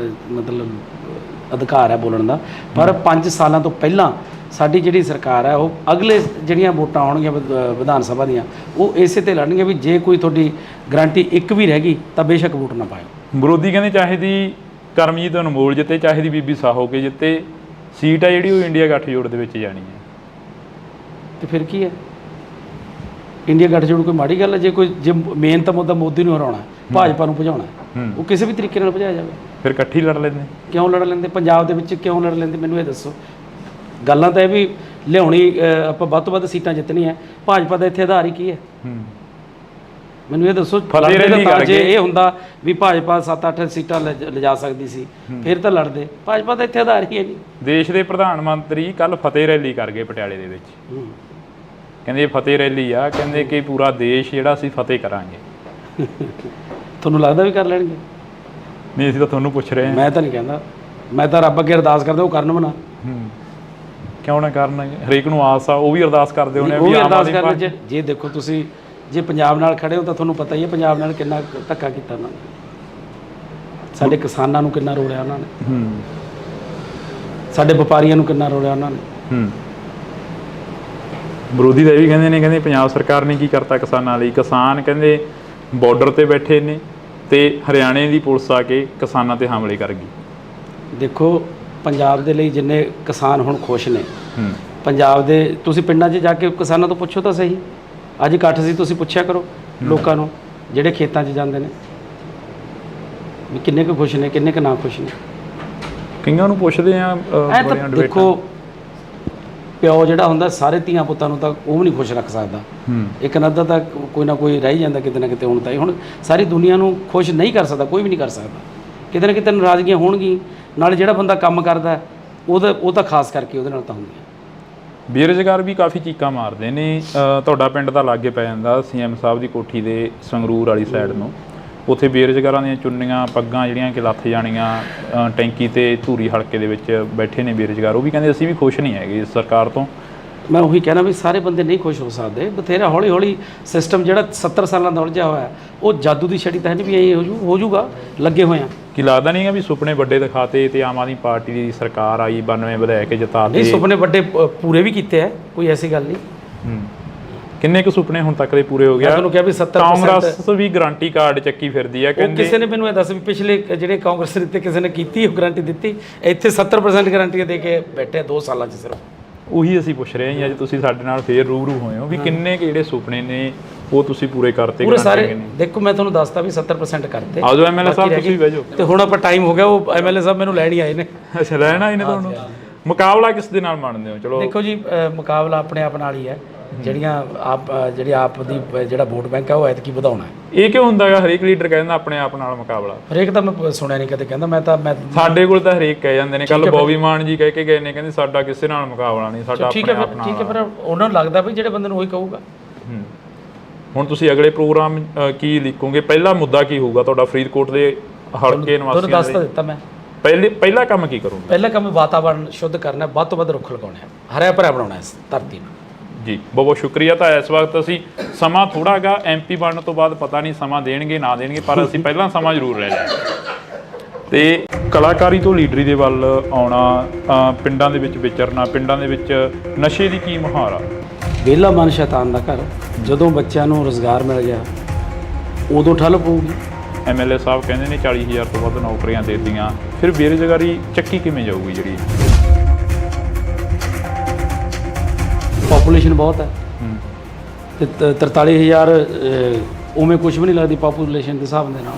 ਮਤਲਬ ਅਧਿਕਾਰ ਹੈ ਬੋਲਣ ਦਾ, ਪਰ 5 ਸਾਲਾਂ ਤੋਂ ਪਹਿਲਾਂ ਸਾਡੀ ਜਿਹੜੀ ਸਰਕਾਰ ਹੈ ਉਹ ਅਗਲੇ ਜਿਹੜੀਆਂ ਵੋਟਾਂ ਆਉਣਗੀਆਂ ਵਿਧਾਨ ਸਭਾ ਦੀਆਂ, ਉਹ ਇਸੇ ਤੇ ਲੜਨਗੇ ਵੀ ਜੇ ਕੋਈ ਤੁਹਾਡੀ ਗਰੰਟੀ ਇੱਕ ਵੀ ਰਹਿ ਗਈ ਤਾਂ ਬੇਸ਼ੱਕ ਵੋਟ ਨਾ ਪਾਇਓ। ਵਿਰੋਧੀ ਕਹਿੰਦੇ ਚਾਹੇ ਦੀ ਕਰਮਜੀਤ ਅਨਮੋਲ ਜਿੱਤੇ, ਚਾਹੇ ਦੀ ਬੀਬੀ ਸਾਹੋ ਕੇ ਜਿੱਤੇ, ਸੀਟ ਆ ਜਿਹੜੀ ਉਹ ਇੰਡੀਆ ਗੱਠਜੋੜ ਦੇ ਵਿੱਚ ਜਾਣੀ ਹੈ। ਤੇ ਫਿਰ ਕੀ ਹੈ, ਇੰਡੀਆ ਗੱਠਜੋੜ ਕੋਈ ਮਾੜੀ ਗੱਲ ਹੈ? ਜੇ ਮੇਨ ਤਾਂ ਮੁੱਦਾ ਮੋਦੀ ਨੂੰ ਹਰਾਉਣਾ, ਭਾਜਪਾ ਨੂੰ ਭਜਾਉਣਾ, ਉਹ ਕਿਸੇ ਵੀ ਤਰੀਕੇ ਨਾਲ ਭਜਾਇਆ ਜਾਵੇ। ਫਿਰ ਇਕੱਠੀ ਲੜ ਲੈਂਦੇ। ਕਿਉਂ ਲੜ ਲੈਂਦੇ? ਪੰਜਾਬ ਦੇ ਵਿੱਚ ਕਿਉਂ ਲੜ ਲੈਂਦੇ, ਮੈਨੂੰ ਇਹ ਦੱਸੋ। ਗੱਲਾਂ ਤਾਂ ਇਹ ਵੀ ਲਿਆਉਣੀ, ਆਪਾਂ ਵੱਧ ਤੋਂ ਵੱਧ ਸੀਟਾਂ ਜਿੱਤਣੀਆਂ, ਭਾਜਪਾ ਦਾ ਇੱਥੇ ਆਧਾਰ ਹੀ ਕੀ ਹੈ? ਮੈਨੂੰ ਇਹ ਦੱਸੋ। ਜੇ ਇਹ ਹੁੰਦਾ ਵੀ ਭਾਜਪਾ 7-8 ਸੀਟਾਂ ਲਿਜਾ ਸਕਦੀ ਸੀ, ਫਿਰ ਤਾਂ ਲੜਦੇ। ਭਾਜਪਾ ਦਾ ਇੱਥੇ ਆਧਾਰ ਹੀ ਹੈ ਨਹੀਂ। ਦੇਸ਼ ਦੇ ਪ੍ਰਧਾਨ ਮੰਤਰੀ ਕੱਲ ਫਤਿਹ ਰੈਲੀ ਕਰ ਗਏ ਪਟਿਆਲੇ ਦੇ ਵਿੱਚ, ਕਹਿੰਦੇ ਫਤਿਹ ਰੈਲੀ ਆ, ਕਹਿੰਦੇ ਕਿ ਪੂਰਾ ਦੇਸ਼ ਜਿਹੜਾ ਅਸੀਂ ਫਤਿਹ ਕਰਾਂਗੇ। ਤੁਹਾਨੂੰ ਲੱਗਦਾ ਵੀ ਕਰ ਲੈਣਗੇ? ਨਹੀਂ, ਅਸੀਂ ਤਾਂ ਤੁਹਾਨੂੰ ਪੁੱਛ ਰਹੇ ਹਾਂ। ਮੈਂ ਤਾਂ ਨਹੀਂ ਕਹਿੰਦਾ, ਮੈਂ ਤਾਂ ਰੱਬ ਅੱਗੇ ਅਰਦਾਸ ਕਰਦਾ ਉਹ ਕਰਨ ਬਣਾ। ਕਿਉਂ ਨਾ ਕਰਨ? ਹਰੇਕ ਨੂੰ ਆਸ ਆ, ਉਹ ਵੀ ਅਰਦਾਸ ਕਰਦੇ ਹੋਣੇ। ਉਹ ਵੀ ਅਰਦਾਸ ਕਰਨ। ਜੇ ਦੇਖੋ ਤੁਸੀਂ ਜੇ ਪੰਜਾਬ ਨਾਲ ਖੜੇ ਹੋ ਤਾਂ ਤੁਹਾਨੂੰ ਪਤਾ ਹੀ ਹੈ ਪੰਜਾਬ ਨਾਲ ਕਿੰਨਾ ਧੱਕਾ ਕੀਤਾ ਉਹਨਾਂ ਨੇ, ਸਾਡੇ ਕਿਸਾਨਾਂ ਨੂੰ ਕਿੰਨਾ ਰੋਲਿਆ ਉਹਨਾਂ ਨੇ, ਸਾਡੇ ਵਪਾਰੀਆਂ ਨੂੰ ਕਿੰਨਾ ਰੋਲਿਆ ਉਹਨਾਂ ਨੇ। ਵਿਰੋਧੀ ਤਾਂ ਇਹ ਵੀ ਕਹਿੰਦੇ ਨੇ, ਕਹਿੰਦੇ ਪੰਜਾਬ ਸਰਕਾਰ ਨੇ ਕੀ ਕਰਤਾ ਕਿਸਾਨਾਂ ਲਈ। ਕਿਸਾਨ ਕਹਿੰਦੇ ਬਾਰਡਰ ਤੇ ਬੈਠੇ ਨੇ ਤੇ ਹਰਿਆਣੇ ਦੀ ਪੁਲਿਸ ਆ ਕੇ ਕਿਸਾਨਾਂ ਤੇ ਹਮਲੇ ਕਰ ਗਈ। ਦੇਖੋ ਪੰਜਾਬ ਦੇ ਲਈ ਜਿੰਨੇ ਕਿਸਾਨ ਹੁਣ ਖੁਸ਼ ਨੇ, ਪੰਜਾਬ ਦੇ ਤੁਸੀਂ ਪਿੰਡਾਂ 'ਚ ਜਾ ਕੇ ਕਿਸਾਨਾਂ ਤੋਂ ਪੁੱਛੋ ਤਾਂ ਸਹੀ। ਅੱਜ ਇਕੱਠ ਸੀ, ਤੁਸੀਂ ਪੁੱਛਿਆ ਕਰੋ ਲੋਕਾਂ ਨੂੰ ਜਿਹੜੇ ਖੇਤਾਂ 'ਚ ਜਾਂਦੇ ਨੇ ਵੀ ਕਿੰਨੇ ਕੁ ਖੁਸ਼ ਨੇ, ਕਿੰਨੇ ਕੁ ਨਾ ਖੁਸ਼ ਨੇ। ਕਈਆਂ ਨੂੰ ਪੁੱਛਦੇ ਆ। ਦੇਖੋ ਪਿਓ ਜਿਹੜਾ ਹੁੰਦਾ ਸਾਰੇ ਧੀਆਂ ਪੁੱਤਾਂ ਨੂੰ ਤਾਂ ਉਹ ਵੀ ਨਹੀਂ ਖੁਸ਼ ਰੱਖ ਸਕਦਾ। ਇੱਕ ਨੱਦਾ ਤਾਂ ਕੋਈ ਨਾ ਕੋਈ ਰਹਿ ਜਾਂਦਾ ਕਿਤੇ ਨਾ ਕਿਤੇ। ਹੁਣ ਸਾਰੀ ਦੁਨੀਆ ਨੂੰ ਖੁਸ਼ ਨਹੀਂ ਕਰ ਸਕਦਾ, ਕੋਈ ਵੀ ਨਹੀਂ ਕਰ ਸਕਦਾ। ਕਿਤੇ ਨਾ ਕਿਤੇ ਨਾਰਾਜ਼ਗੀਆਂ ਹੋਣਗੀਆਂ। ਨਾਲ ਜਿਹੜਾ ਬੰਦਾ ਕੰਮ ਕਰਦਾ ਉਹ ਤਾਂ ਖਾਸ ਕਰਕੇ ਉਹਦੇ ਨਾਲ ਤਾਂ ਹੁੰਦੀਆਂ। ਬੇਰੁਜ਼ਗਾਰ ਵੀ ਕਾਫੀ ਚੀਕਾਂ ਮਾਰਦੇ ਨੇ। ਤੁਹਾਡਾ ਪਿੰਡ ਤਾਂ ਲਾਗੇ ਪੈ ਜਾਂਦਾ, ਸੀਐਮ ਸਾਹਿਬ ਦੀ ਕੋਠੀ ਦੇ ਸੰਗਰੂਰ ਵਾਲੀ ਸਾਈਡ ਨੂੰ। ਉੱਥੇ ਬੇਰੁਜ਼ਗਾਰਾਂ ਦੀਆਂ ਚੁੰਨੀਆਂ ਪੱਗਾਂ ਜਿਹੜੀਆਂ ਕਿ ਲੱਥ ਜਾਣੀਆਂ, ਟੈਂਕੀ ਤੇ ਧੂਰੀ ਹਲਕੇ ਦੇ ਵਿੱਚ ਬੈਠੇ ਨੇ ਬੇਰੁਜ਼ਗਾਰ। ਉਹ ਵੀ ਕਹਿੰਦੇ ਅਸੀਂ ਵੀ ਖੁਸ਼ ਨਹੀਂ ਹੈਗੇ ਇਸ ਸਰਕਾਰ ਤੋਂ। ਮੈਂ ਉਹੀ ਕਹਿਣਾ ਵੀ ਸਾਰੇ ਬੰਦੇ ਨਹੀਂ ਖੁਸ਼ ਹੋ ਸਕਦੇ। ਬਥੇਰਾ ਹੌਲੀ ਹੌਲੀ ਸਿਸਟਮ ਜਿਹੜਾ 70 ਸਾਲਾਂ ਦਾ ਉਲਝਿਆ ਹੋਇਆ, ਉਹ ਜਾਦੂ ਦੀ ਛੜੀ ਤਾਂ ਨਹੀਂ ਵੀ ਇਹ ਹੋ ਜੂਗਾ। ਲੱਗੇ ਹੋਏ ਆ। ਕੀ ਲੱਗਦਾ ਨਹੀਂ ਹੈ ਵੀ ਸੁਪਨੇ ਵੱਡੇ ਦਿਖਾਤੇ ਤੇ ਆਮ ਆਦਮੀ ਪਾਰਟੀ ਦੀ ਸਰਕਾਰ ਆਈ, 92 ਵਿਧਾਇਕ ਜਿਤਾਤੇ? ਨਹੀਂ, ਸੁਪਨੇ ਵੱਡੇ ਪੂਰੇ ਵੀ ਕੀਤੇ ਆ, ਕੋਈ ਐਸੀ ਗੱਲ ਨਹੀਂ। ਕਿੰਨੇ ਕੁ ਸੁਪਨੇ ਹੁਣ ਤੱਕ ਦੇ ਪੂਰੇ ਹੋ ਗਿਆ? ਤੁਹਾਨੂੰ ਕਿਹਾ ਵੀ 70% ਕਾਂਗਰਸ ਵੀ ਗਾਰੰਟੀ ਕਾਰਡ ਚੱਕੀ ਫਿਰਦੀ ਆ। ਕਹਿੰਦੇ ਕਿਸੇ ਨੇ ਮੈਨੂੰ ਇਹ ਦੱਸ ਵੀ ਪਿਛਲੇ ਜਿਹੜੇ ਕਾਂਗਰਸ ਦਿੱਤੇ ਕਿਸੇ ਨੇ ਕੀਤੀ ਉਹ ਗਾਰੰਟੀ ਦਿੱਤੀ? ਇੱਥੇ 70% ਗਾਰੰਟੀਆਂ ਦੇ ਕੇ ਬੈਠੇ 2 ਸਾਲਾਂ 'ਚ ਸਿਰਫ। ਉਹੀ ਅਸੀਂ ਪੁੱਛ ਰਹੇ ਹਾਂ। ਅੱਜ ਤੁਸੀਂ ਸਾਡੇ ਨਾਲ ਫੇਰ ਰੂਬਰੂ ਹੋਏ ਹੋ ਵੀ ਕਿੰਨੇ ਕੁ ਜਿਹੜੇ ਸੁਪਨੇ ਨੇ ਉਹ ਤੁਸੀਂ ਪੂਰੇ ਕਰਤੇ? ਪੂਰੇ ਸਾਰੇ। ਦੇਖੋ ਮੈਂ ਤੁਹਾਨੂੰ ਦੱਸਤਾ ਵੀ 70% ਕਰਤੇ। ਆਜੋ ਐਮਐਲਏ ਸਾਹਿਬ, ਤੁਸੀਂ ਵੀ ਬਹਿ ਜਾਓ। ਤੇ ਹੁਣ ਆਪਾਂ ਟਾਈਮ ਹੋ ਗਿਆ, ਉਹ ਐਮਐਲਏ ਸਾਹਿਬ ਮੈਨੂੰ ਲੈਣ ਹੀ ਆਏ ਨੇ। ਅੱਛਾ, ਲੈਣ ਆਏ ਨੇ ਤੁਹਾਨੂੰ? ਮੁਕਾਬਲਾ ਕਿਸ ਦੇ ਨਾਲ ਮੰਨਦੇ ਹੋ? ਚਲੋ ਦੇਖੋ ਜੀ, ਮੁਕਾਬਲਾ ਆਪਣੇ ਆਪ ਨਾਲ ਹੀ ਹੈ। ਜਿਹੜੀ ਆਪ ਦੀ ਜਿਹੜਾ ਵੋਟ ਬੈਂਕ ਹੈ ਉਹ ਐਤਕੀ ਵਧਾਉਣਾ ਹੈ। ਇਹ ਕਿਉਂ ਹੁੰਦਾ ਹੈਗਾ? ਹਰੇਕ ਲੀਡਰ ਕਹਿੰਦਾ ਆਪਣੇ ਆਪ ਨਾਲ ਮੁਕਾਬਲਾ। ਹਰੇਕ ਤਾਂ ਮੈਂ ਸੁਣਿਆ ਨਹੀਂ ਕਦੇ ਕਹਿੰਦਾ। ਮੈਂ ਸਾਡੇ ਕੋਲ ਤਾਂ ਹਰੇਕ ਕਹਿ ਜਾਂਦੇ ਨੇ। ਕੱਲ ਬੋਬੀ ਮਾਨ ਜੀ ਕਹਿ ਕੇ ਗਏ ਨੇ, ਕਹਿੰਦੇ ਸਾਡਾ ਕਿਸੇ ਨਾਲ ਮੁਕਾਬਲਾ ਨਹੀਂ, ਸਾਡਾ ਆਪਣੇ ਆਪ ਨਾਲ। ਠੀਕ ਹੈ, ਪਰ ਉਹਨਾਂ ਨੂੰ ਲੱਗਦਾ ਵੀ ਜਿਹੜੇ ਬੰਦੇ ਨੂੰ ਉਹੀ ਕਹੂਗਾ। ਹੁਣ ਤੁਸੀਂ ਅਗਲੇ ਪ੍ਰੋਗਰਾਮ ਕੀ ਲਿਖੋਗੇ? ਪਹਿਲਾ ਮੁੱਦਾ ਕੀ ਹੋਊਗਾ ਤੁਹਾਡਾ ਫਰੀਦਕੋਟ ਦੇ ਹਲਕੇ ਨਿਵਾਸੀਆਂ ਤੁਹਾਨੂੰ ਦੱਸ ਤਾਂ ਦਿੱਤਾ ਮੈਂ। ਪਹਿਲਾ ਕੰਮ ਕੀ ਕਰੋਗੇ? ਪਹਿਲਾ ਕੰਮ ਵਾਤਾਵਰਣ ਸ਼ੁੱਧ ਕਰਨਾ, ਵੱਧ ਤੋਂ ਵੱਧ ਰੁੱਖ ਲਗਾਉਣੇ, ਹਰਿਆ ਭਰਿਆ ਬਣਾਉਣਾ ਇਸ ਧਰਤੀ ਨੂੰ। ਜੀ ਬਹੁਤ ਬਹੁਤ ਸ਼ੁਕਰੀਆ। ਤਾਂ ਇਸ ਵਕਤ ਅਸੀਂ ਸਮਾਂ ਥੋੜਾ ਗਾ ਐਮਪੀ ਬਣਨ ਤੋਂ ਬਾਅਦ ਪਤਾ ਨਹੀਂ ਸਮਾਂ ਦੇਣਗੇ ਨਾ ਦੇਣਗੇ, ਪਰ ਅਸੀਂ ਪਹਿਲਾਂ ਸਮਾਂ ਜ਼ਰੂਰ ਲੈ ਲਿਆ। ਤੇ ਕਲਾਕਾਰੀ ਤੋਂ ਲੀਡਰੀ ਦੇ ਵੱਲ ਆਉਣਾ, ਪਿੰਡਾਂ ਦੇ ਵਿੱਚ ਵਿਚਰਨਾ, ਪਿੰਡਾਂ ਦੇ ਵਿੱਚ ਨਸ਼ੇ ਦੀ ਕੀ ਮੁਹਾਰ ਆ? ਵਿਹਲਾ ਮਨ ਸ਼ੈਤਾਨ ਦਾ ਘਰ। ਜਦੋਂ ਬੱਚਿਆਂ ਨੂੰ ਰੁਜ਼ਗਾਰ ਮਿਲ ਗਿਆ ਉਦੋਂ ਠੱਲ ਪਊਗੀ। ਐਮਐਲਏ ਸਾਹਿਬ ਕਹਿੰਦੇ ਨੇ 40,000 ਤੋਂ ਵੱਧ ਨੌਕਰੀਆਂ ਦੇ ਦਿੱਤੀਆਂ, ਫਿਰ ਬੇਰੁਜ਼ਗਾਰੀ ਚੱਕੀ ਕਿਵੇਂ ਜਾਊਗੀ? ਜਿਹੜੀ ਪਾਪੂਲੇਸ਼ਨ ਬਹੁਤ ਹੈ ਤੇ 43,000 ਉਵੇਂ ਕੁਝ ਵੀ ਨਹੀਂ ਲੱਗਦੀ ਪਾਪੂਲੇਸ਼ਨ ਦੇ ਹਿਸਾਬ ਦੇ ਨਾਲ।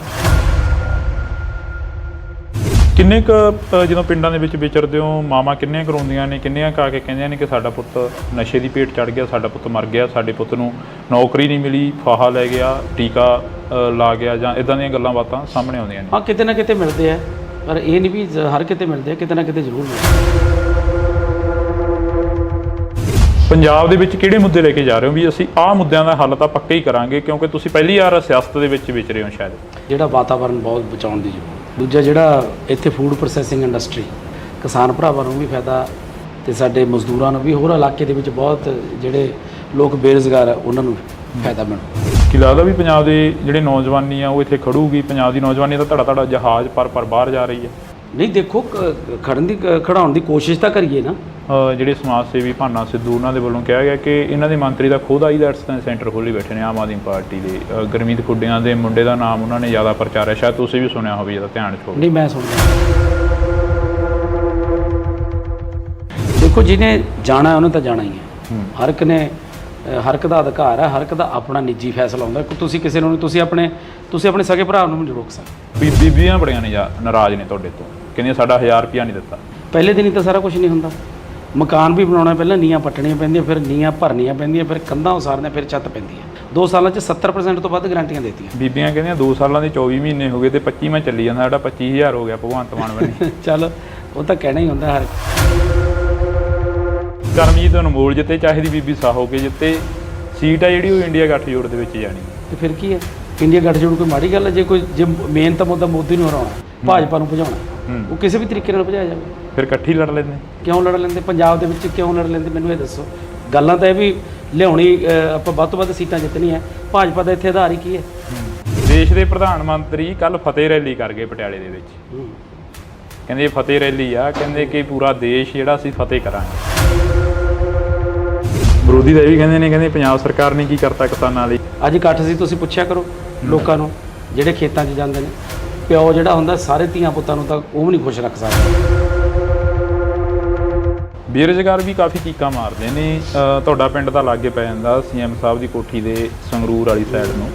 ਕਿੰਨੇ ਕੁ ਜਦੋਂ ਪਿੰਡਾਂ ਦੇ ਵਿੱਚ ਵਿਚਰਦੇ ਹੋ, ਮਾਵਾਂ ਕਿੰਨੀਆਂ ਕਰਾਉਂਦੀਆਂ ਨੇ, ਕਿੰਨੀਆਂ ਕਾ ਕੇ ਕਹਿੰਦੀਆਂ ਨੇ ਕਿ ਸਾਡਾ ਪੁੱਤ ਨਸ਼ੇ ਦੀ ਭੇਟ ਚੜ੍ਹ ਗਿਆ, ਸਾਡਾ ਪੁੱਤ ਮਰ ਗਿਆ, ਸਾਡੇ ਪੁੱਤ ਨੂੰ ਨੌਕਰੀ ਨਹੀਂ ਮਿਲੀ, ਫਾਹਾ ਲੈ ਗਿਆ, ਟੀਕਾ ਲਾ ਗਿਆ, ਜਾਂ ਇਦਾਂ ਦੀਆਂ ਗੱਲਾਂ ਬਾਤਾਂ ਸਾਹਮਣੇ ਆਉਂਦੀਆਂ ਨੇ? ਹਾਂ, ਕਿਤੇ ਨਾ ਕਿਤੇ ਮਿਲਦੇ ਆ, ਪਰ ਇਹ ਨਹੀਂ ਵੀ ਹਰ ਕਿਤੇ ਮਿਲਦੇ ਆ, ਕਿਤੇ ਨਾ ਕਿਤੇ ਜ਼ਰੂਰ ਮਿਲਦੇ। ਪੰਜਾਬ ਦੇ ਵਿੱਚ ਕਿਹੜੇ ਮੁੱਦੇ ਲੈ ਕੇ ਜਾ ਰਹੇ ਹੋ ਵੀ ਅਸੀਂ ਆਹ ਮੁੱਦਿਆਂ ਦਾ ਹੱਲ ਤਾਂ ਪੱਕਾ ਹੀ ਕਰਾਂਗੇ, ਕਿਉਂਕਿ ਤੁਸੀਂ ਪਹਿਲੀ ਵਾਰ ਸਿਆਸਤ ਦੇ ਵਿੱਚ ਵਿਚਰੇ ਹੋ ਸ਼ਾਇਦ? ਜਿਹੜਾ ਵਾਤਾਵਰਨ ਬਹੁਤ ਬਚਾਉਣ ਦੀ ਜ਼ਰੂਰਤ। ਦੂਜਾ ਜਿਹੜਾ ਇੱਥੇ ਫੂਡ ਪ੍ਰੋਸੈਸਿੰਗ ਇੰਡਸਟਰੀ ਕਿਸਾਨ ਭਰਾਵਾਂ ਨੂੰ ਵੀ ਫਾਇਦਾ ਤੇ ਸਾਡੇ ਮਜ਼ਦੂਰਾਂ ਨੂੰ ਵੀ, ਹੋਰ ਇਲਾਕੇ ਦੇ ਵਿੱਚ ਬਹੁਤ ਜਿਹੜੇ ਲੋਕ ਬੇਰੁਜ਼ਗਾਰ ਆ ਉਹਨਾਂ ਨੂੰ ਫਾਇਦਾ ਮਿਲੂ। ਕੀ ਲੱਗਦਾ ਵੀ ਪੰਜਾਬ ਦੇ ਜਿਹੜੇ ਨੌਜਵਾਨੀ ਆ ਉਹ ਇੱਥੇ ਖੜੂਗੀ? ਪੰਜਾਬ ਦੀ ਨੌਜਵਾਨੀ ਤਾਂ ਧੜਾ ਜਹਾਜ਼ ਪਰ ਬਾਹਰ ਜਾ ਰਹੀ ਹੈ। ਨਹੀਂ ਦੇਖੋ, ਖੜਾਉਣ ਦੀ ਕੋਸ਼ਿਸ਼ ਤਾਂ ਕਰੀਏ ਨਾ। ਜਿਹੜੇ ਸਮਾਜ ਸੇਵੀ ਭਾਨਾ ਸਿੱਧੂ ਉਹਨਾਂ ਦੇ ਵੱਲੋਂ ਕਿਹਾ ਗਿਆ ਕਿ ਇਹਨਾਂ ਦੇ ਮੰਤਰੀ ਦਾ ਖੁਦ ਆਈਲੈਟਸ ਦਾ ਸੈਂਟਰ ਖੋਲ੍ਹੀ ਬੈਠੇ ਨੇ ਆਮ ਆਦਮੀ ਪਾਰਟੀ ਦੇ। ਗੁਰਮੀਤ ਖੁੱਡੀਆਂ ਦੇ ਮੁੰਡੇ ਦਾ ਨਾਮ ਉਹਨਾਂ ਨੇ ਜ਼ਿਆਦਾ ਪ੍ਰਚਾਰਿਆ, ਸ਼ਾਇਦ ਤੁਸੀਂ ਵੀ ਸੁਣਿਆ ਹੋਵੇ, ਜਿਹਦਾ ਧਿਆਨ ਚ ਹੋਵੇ। ਨਹੀਂ, ਮੈਂ ਸੁਣਿਆ। ਦੇਖੋ, ਜਿਹਨੇ ਜਾਣਾ ਉਹਨੇ ਤਾਂ ਜਾਣਾ ਹੀ ਹੈ। ਹਰ ਇੱਕ ਦਾ ਅਧਿਕਾਰ ਹੈ, ਹਰ ਇੱਕ ਦਾ ਆਪਣਾ ਨਿੱਜੀ ਫੈਸਲਾ ਹੁੰਦਾ। ਤੁਸੀਂ ਕਿਸੇ ਨੂੰ ਤੁਸੀਂ ਆਪਣੇ ਸਗੇ ਭਰਾ ਨੂੰ ਨਹੀਂ ਰੋਕ ਸਕਦੇ। ਬੀਬੀਆਂ ਬੜੀਆਂ ਨੇ ਨਾਰਾਜ਼ ਨੇ ਤੁਹਾਡੇ ਤੋਂ, ਕਹਿੰਦੀਆਂ ਸਾਡਾ 1000 ਰੁਪਇਆ ਨਹੀਂ ਦਿੱਤਾ। ਪਹਿਲੇ ਦਿਨ ਹੀ ਤਾਂ ਸਾਰਾ ਕੁਝ ਨਹੀਂ ਹੁੰਦਾ। ਮਕਾਨ ਵੀ ਬਣਾਉਣਾ, ਪਹਿਲਾਂ ਨੀਹਾਂ ਪੱਟਣੀਆਂ ਪੈਂਦੀਆਂ, ਫਿਰ ਨੀਹਾਂ ਭਰਨੀਆਂ ਪੈਂਦੀਆਂ, ਫਿਰ ਕੰਧਾਂ ਉਸਾਰਨੀਆਂ, ਫਿਰ ਛੱਤ ਪੈਂਦੀ ਹੈ। 2 ਸਾਲਾਂ 'ਚ 70% ਤੋਂ ਵੱਧ ਗਰੰਟੀਆਂ ਦਿੱਤੀਆਂ। ਬੀਬੀਆਂ ਕਹਿੰਦੀਆਂ 2 ਸਾਲਾਂ ਦੇ 24 ਮਹੀਨੇ ਹੋ ਗਏ ਤੇ 25ਵਾਂ ਚੱਲੀ ਜਾਂਦਾ, ਸਾਡਾ 25000 ਹੋ ਗਿਆ ਭਗਵੰਤ ਮਾਨ ਬਣੇ। ਚੱਲ, ਉਹ ਤਾਂ ਕਹਿਣਾ ਹੀ ਹੁੰਦਾ ਹਰ। ਕਰਮਜੀਤ ਅਨਮੋਲ ਜਿੱਤੇ, ਚਾਹੇ ਦੀ ਬੀਬੀ ਸਾਹੋ ਕੇ ਜਿੱਤੇ, ਸੀਟ ਆ ਜਿਹੜੀ ਉਹ ਇੰਡੀਆ ਗੱਠਜੋੜ ਦੇ ਵਿੱਚ ਜਾਣੀ। ਤੇ ਫਿਰ ਕੀ ਹੈ, ਇੰਡੀਆ ਗੱਠਜੋੜ ਕੋਈ ਮਾੜੀ ਗੱਲ ਹੈ? ਜੇ ਮੇਨ ਤਾਂ ਮੁੱਦਾ ਮੋਦੀ ਨੂੰ ਹਰਾਉਣਾ, ਭਾਜਪਾ ਨੂੰ ਭਜਾਉਣਾ, ਉਹ ਕਿਸੇ ਵੀ ਤਰੀਕੇ ਨਾਲ ਭਜਾਇਆ ਜਾਵੇ। ਫਿਰ ਇਕੱਠੀ ਲੜ ਲੈਂਦੇ। ਕਿਉਂ ਲੜ ਲੈਂਦੇ? ਪੰਜਾਬ ਦੇ ਵਿੱਚ ਕਿਉਂ ਲੜ ਲੈਂਦੇ? ਮੈਨੂੰ ਇਹ ਦੱਸੋ। ਗੱਲਾਂ ਤਾਂ ਇਹ ਵੀ ਲਿਆਉਣੀ, ਆਪਾਂ ਵੱਧ ਤੋਂ ਵੱਧ ਸੀਟਾਂ ਜਿੱਤਣੀਆਂ। ਭਾਜਪਾ ਦਾ ਇੱਥੇ ਆਧਾਰ ਹੀ ਕੀ ਹੈ? ਦੇਸ਼ ਦੇ ਪ੍ਰਧਾਨ ਮੰਤਰੀ ਕੱਲ ਫਤਿਹ ਰੈਲੀ ਕਰ ਗਏ ਪਟਿਆਲੇ ਦੇ ਵਿੱਚ। ਕਹਿੰਦੇ ਫਤਿਹ ਰੈਲੀ ਆ, ਕਹਿੰਦੇ ਕਿ ਪੂਰਾ ਦੇਸ਼ ਜਿਹੜਾ ਅਸੀਂ ਫਤਿਹ ਕਰਾਂਗੇ। ਵਿਰੋਧੀ ਦਾ ਇਹ ਵੀ ਕਹਿੰਦੇ ਪੰਜਾਬ ਸਰਕਾਰ ਨੇ ਕੀ ਕਰਤਾ ਕਿਸਾਨਾਂ ਲਈ। ਅੱਜ ਇਕੱਠ ਸੀ, ਤੁਸੀਂ ਪੁੱਛਿਆ ਕਰੋ ਲੋਕਾਂ ਨੂੰ ਜਿਹੜੇ ਖੇਤਾਂ 'ਚ ਜਾਂਦੇ ਨੇ। ਪਿਓ ਜਿਹੜਾ ਹੁੰਦਾ ਸਾਰੇ ਧੀਆਂ ਪੁੱਤਾਂ ਨੂੰ ਤਾਂ ਉਹ ਵੀ ਨਹੀਂ ਖੁਸ਼ ਰੱਖ ਸਕਦਾ। ਬੇਰੁਜ਼ਗਾਰ ਵੀ ਕਾਫੀ ਚੀਕਾਂ ਮਾਰਦੇ ਨੇ। ਤੁਹਾਡਾ ਪਿੰਡ ਤਾਂ ਲਾਗੇ ਪੈ ਜਾਂਦਾ ਸੀਐਮ ਸਾਹਿਬ ਦੀ ਕੋਠੀ ਦੇ, ਸੰਗਰੂਰ ਵਾਲੀ ਸਾਈਡ ਨੂੰ।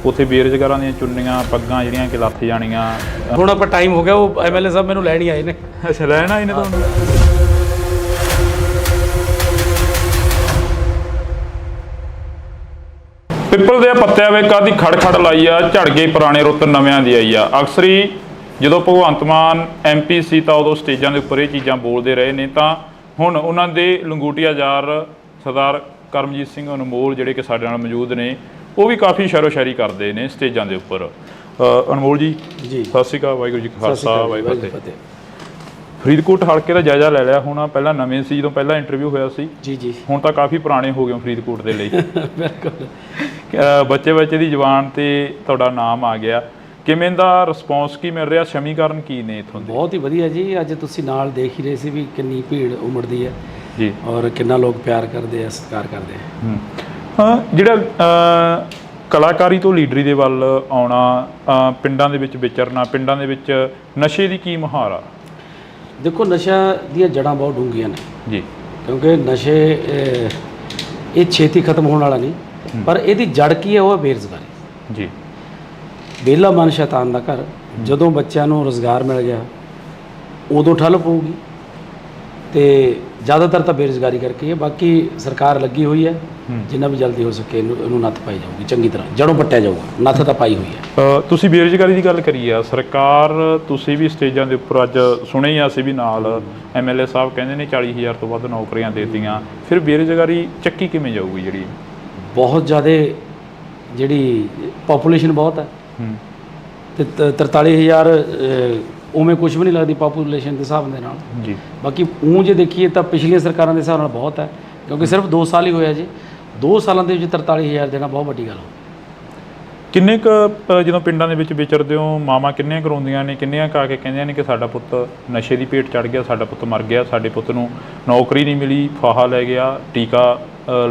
ਉੱਥੇ ਬੇਰੁਜ਼ਗਾਰਾਂ ਦੀਆਂ ਚੁੰਨੀਆਂ ਪੱਗਾਂ ਜਿਹੜੀਆਂ ਕਿ ਲੱਥ ਜਾਣੀਆਂ। ਹੁਣ ਆਪਾਂ ਟਾਈਮ ਹੋ ਗਿਆ, ਉਹ ਐਮਐਲਏ ਸਾਹਿਬ ਮੈਨੂੰ ਲੈਣ ਹੀ ਆਏ ਨੇ। ਅੱਛਾ, ਲੈਣ ਆਏ ਨੇ ਤੁਹਾਨੂੰ? ਪਿੱਪਲ ਦੇ ਪੱਤਿਆਂ ਵਿੱਚ ਕਾਦੀ ਖੜ ਲਾਈ ਆ, ਝੜ ਗਈ ਪੁਰਾਣੇ ਰੁੱਤ ਨਵਿਆਂ ਦੀ ਆਈ ਆ। ਅਕਸਰ ਹੀ ਜਦੋਂ ਭਗਵੰਤ ਮਾਨ MP ਸੀ ਤਾਂ ਉਦੋਂ ਸਟੇਜਾਂ ਦੇ ਉੱਪਰ ਇਹ ਚੀਜ਼ਾਂ ਬੋਲਦੇ ਰਹੇ ਨੇ, ਤਾਂ ਹੁਣ ਉਹਨਾਂ ਦੇ ਲੰਗੋਟੀਆ ਯਾਰ ਸਰਦਾਰ ਕਰਮਜੀਤ ਸਿੰਘ ਅਨਮੋਲ ਜਿਹੜੇ ਕਿ ਸਾਡੇ ਨਾਲ ਮੌਜੂਦ ਨੇ, ਉਹ ਵੀ ਕਾਫੀ ਸ਼ਾਇਰੀ ਕਰਦੇ ਨੇ ਸਟੇਜਾਂ ਦੇ ਉੱਪਰ। ਅਨਮੋਲ ਜੀ, ਸਤਿ ਸ਼੍ਰੀ ਅਕਾਲ। ਵਾਹਿਗੁਰੂ ਜੀ ਕਾ ਖਾਲਸਾ, ਵਾਹਿਗੁਰੂ ਜੀ ਕੀ ਫਤਿਹ। ਫਰੀਦਕੋਟ ਹਲਕੇ ਦਾ ਜਾਇਜ਼ਾ ਲੈ ਲਿਆ ਹੁਣ। ਪਹਿਲਾਂ ਨਵੇਂ ਸੀ, ਜਦੋਂ ਪਹਿਲਾਂ ਇੰਟਰਵਿਊ ਹੋਇਆ ਸੀ। ਜੀ। ਹੁਣ ਤਾਂ ਕਾਫੀ ਪੁਰਾਣੇ ਹੋ ਗਏ ਫਰੀਦਕੋਟ ਦੇ ਲਈ। ਬਿਲਕੁਲ। ਬੱਚੇ ਦੀ ਜ਼ੁਬਾਨ ਤੇ ਤੁਹਾਡਾ ਨਾਮ ਆ ਗਿਆ। ਕਿਵੇਂ ਦਾ ਰਿਸਪੌਂਸ ਕੀ ਮਿਲ ਰਿਹਾ? ਸਮੀਕਰਨ ਕੀ ਨੇ ਇੱਥੋਂ ਦੇ? ਬਹੁਤ ਹੀ ਵਧੀਆ ਜੀ। ਅੱਜ ਤੁਸੀਂ ਨਾਲ ਦੇਖ ਹੀ ਰਹੇ ਸੀ ਵੀ ਕਿੰਨੀ ਭੀੜ ਉਮੜਦੀ ਹੈ ਜੀ, ਔਰ ਕਿੰਨਾ ਲੋਕ ਪਿਆਰ ਕਰਦੇ ਆ, ਸਤਿਕਾਰ ਕਰਦੇ ਆ। ਹਾਂ, ਜਿਹੜਾ ਕਲਾਕਾਰੀ ਤੋਂ ਲੀਡਰੀ ਦੇ ਵੱਲ ਆਉਣਾ, ਪਿੰਡਾਂ ਦੇ ਵਿੱਚ ਵਿਚਰਨਾ, ਪਿੰਡਾਂ ਦੇ ਵਿੱਚ ਨਸ਼ੇ ਦੀ ਕੀ ਮੁਹਾਰ ਆ? ਦੇਖੋ, ਨਸ਼ਾ ਦੀਆਂ ਜੜ੍ਹਾਂ ਬਹੁਤ ਡੂੰਘੀਆਂ ਨੇ ਜੀ, ਕਿਉਂਕਿ ਨਸ਼ੇ ਇਹ ਛੇਤੀ ਖਤਮ ਹੋਣ ਵਾਲਾ ਨਹੀਂ, ਪਰ ਇਹਦੀ ਜੜ ਕੀ ਹੈ? ਉਹ ਹੈ ਬੇਰੁਜ਼ਗਾਰੀ ਜੀ। ਵਿਹਲਾ ਮਨ ਸ਼ੈਤਾਨ ਦਾ ਘਰ। ਜਦੋਂ ਬੱਚਿਆਂ ਨੂੰ ਰੁਜ਼ਗਾਰ ਮਿਲ ਗਿਆ ਉਦੋਂ ਠੱਲ ਪਊਗੀ, ਤੇ ਜ਼ਿਆਦਾਤਰ ਤਾਂ ਬੇਰੁਜ਼ਗਾਰੀ ਕਰਕੇ ਹੈ। ਬਾਕੀ ਸਰਕਾਰ ਲੱਗੀ ਹੋਈ ਹੈ, ਜਿੰਨਾ ਵੀ ਜਲਦੀ ਹੋ ਸਕੇ ਇਹਨੂੰ ਨੱਥ ਪਾਈ ਜਾਊਗੀ, ਚੰਗੀ ਤਰ੍ਹਾਂ ਜੜੋਂ ਪੱਟਿਆ ਜਾਊਗਾ। ਨੱਥ ਤਾਂ ਪਾਈ ਹੋਈ ਹੈ। ਤੁਸੀਂ ਬੇਰੁਜ਼ਗਾਰੀ ਦੀ ਗੱਲ ਕਰੀ ਆ, ਸਰਕਾਰ ਤੁਸੀਂ ਵੀ ਸਟੇਜਾਂ ਦੇ ਉੱਪਰ ਅੱਜ ਸੁਣੇ ਹੀ, ਅਸੀਂ ਵੀ ਨਾਲ MLA ਸਾਹਿਬ ਕਹਿੰਦੇ ਨੇ 40,000 ਤੋਂ ਵੱਧ ਨੌਕਰੀਆਂ ਦੇ ਦਿੱਤੀਆਂ। ਫਿਰ ਬੇਰੁਜ਼ਗਾਰੀ ਚੱਕੀ ਕਿਵੇਂ ਜਾਊਗੀ? ਜਿਹੜੀ ਬਹੁਤ ਜ਼ਿਆਦਾ, ਜਿਹੜੀ ਪਾਪੂਲੇਸ਼ਨ ਬਹੁਤ ਹੈ, ਤੇ 43,000 ਉਵੇਂ ਕੁਝ ਵੀ ਨਹੀਂ ਲੱਗਦੀ ਪਾਪੂਲੇਸ਼ਨ ਦੇ ਹਿਸਾਬ ਦੇ ਨਾਲ ਜੀ। ਬਾਕੀ ਜੇ ਦੇਖੀਏ ਤਾਂ ਪਿਛਲੀਆਂ ਸਰਕਾਰਾਂ ਦੇ ਹਿਸਾਬ ਨਾਲ ਬਹੁਤ ਹੈ, ਕਿਉਂਕਿ ਸਿਰਫ 2 ਸਾਲ ਹੀ ਹੋਇਆ ਜੀ। 2 ਸਾਲਾਂ ਦੇ ਵਿੱਚ 43,000 ਦੇਣਾ ਬਹੁਤ ਵੱਡੀ ਗੱਲ ਹੋ। ਕਿੰਨੇ ਕੁ ਜਦੋਂ ਪਿੰਡਾਂ ਦੇ ਵਿੱਚ ਵਿਚਰਦੇ ਹੋ, ਮਾਵਾਂ ਕਿੰਨੀਆਂ ਕਰਾਉਂਦੀਆਂ ਨੇ, ਕਿੰਨੀਆਂ ਕਾ ਕੇ ਕਹਿੰਦੀਆਂ ਨੇ ਕਿ ਸਾਡਾ ਪੁੱਤ ਨਸ਼ੇ ਦੀ ਭੇਟ ਚੜ੍ਹ ਗਿਆ, ਸਾਡਾ ਪੁੱਤ ਮਰ ਗਿਆ, ਸਾਡੇ ਪੁੱਤ ਨੂੰ ਨੌਕਰੀ ਨਹੀਂ ਮਿਲੀ, ਫਾਹਾ ਲੈ ਗਿਆ, ਟੀਕਾ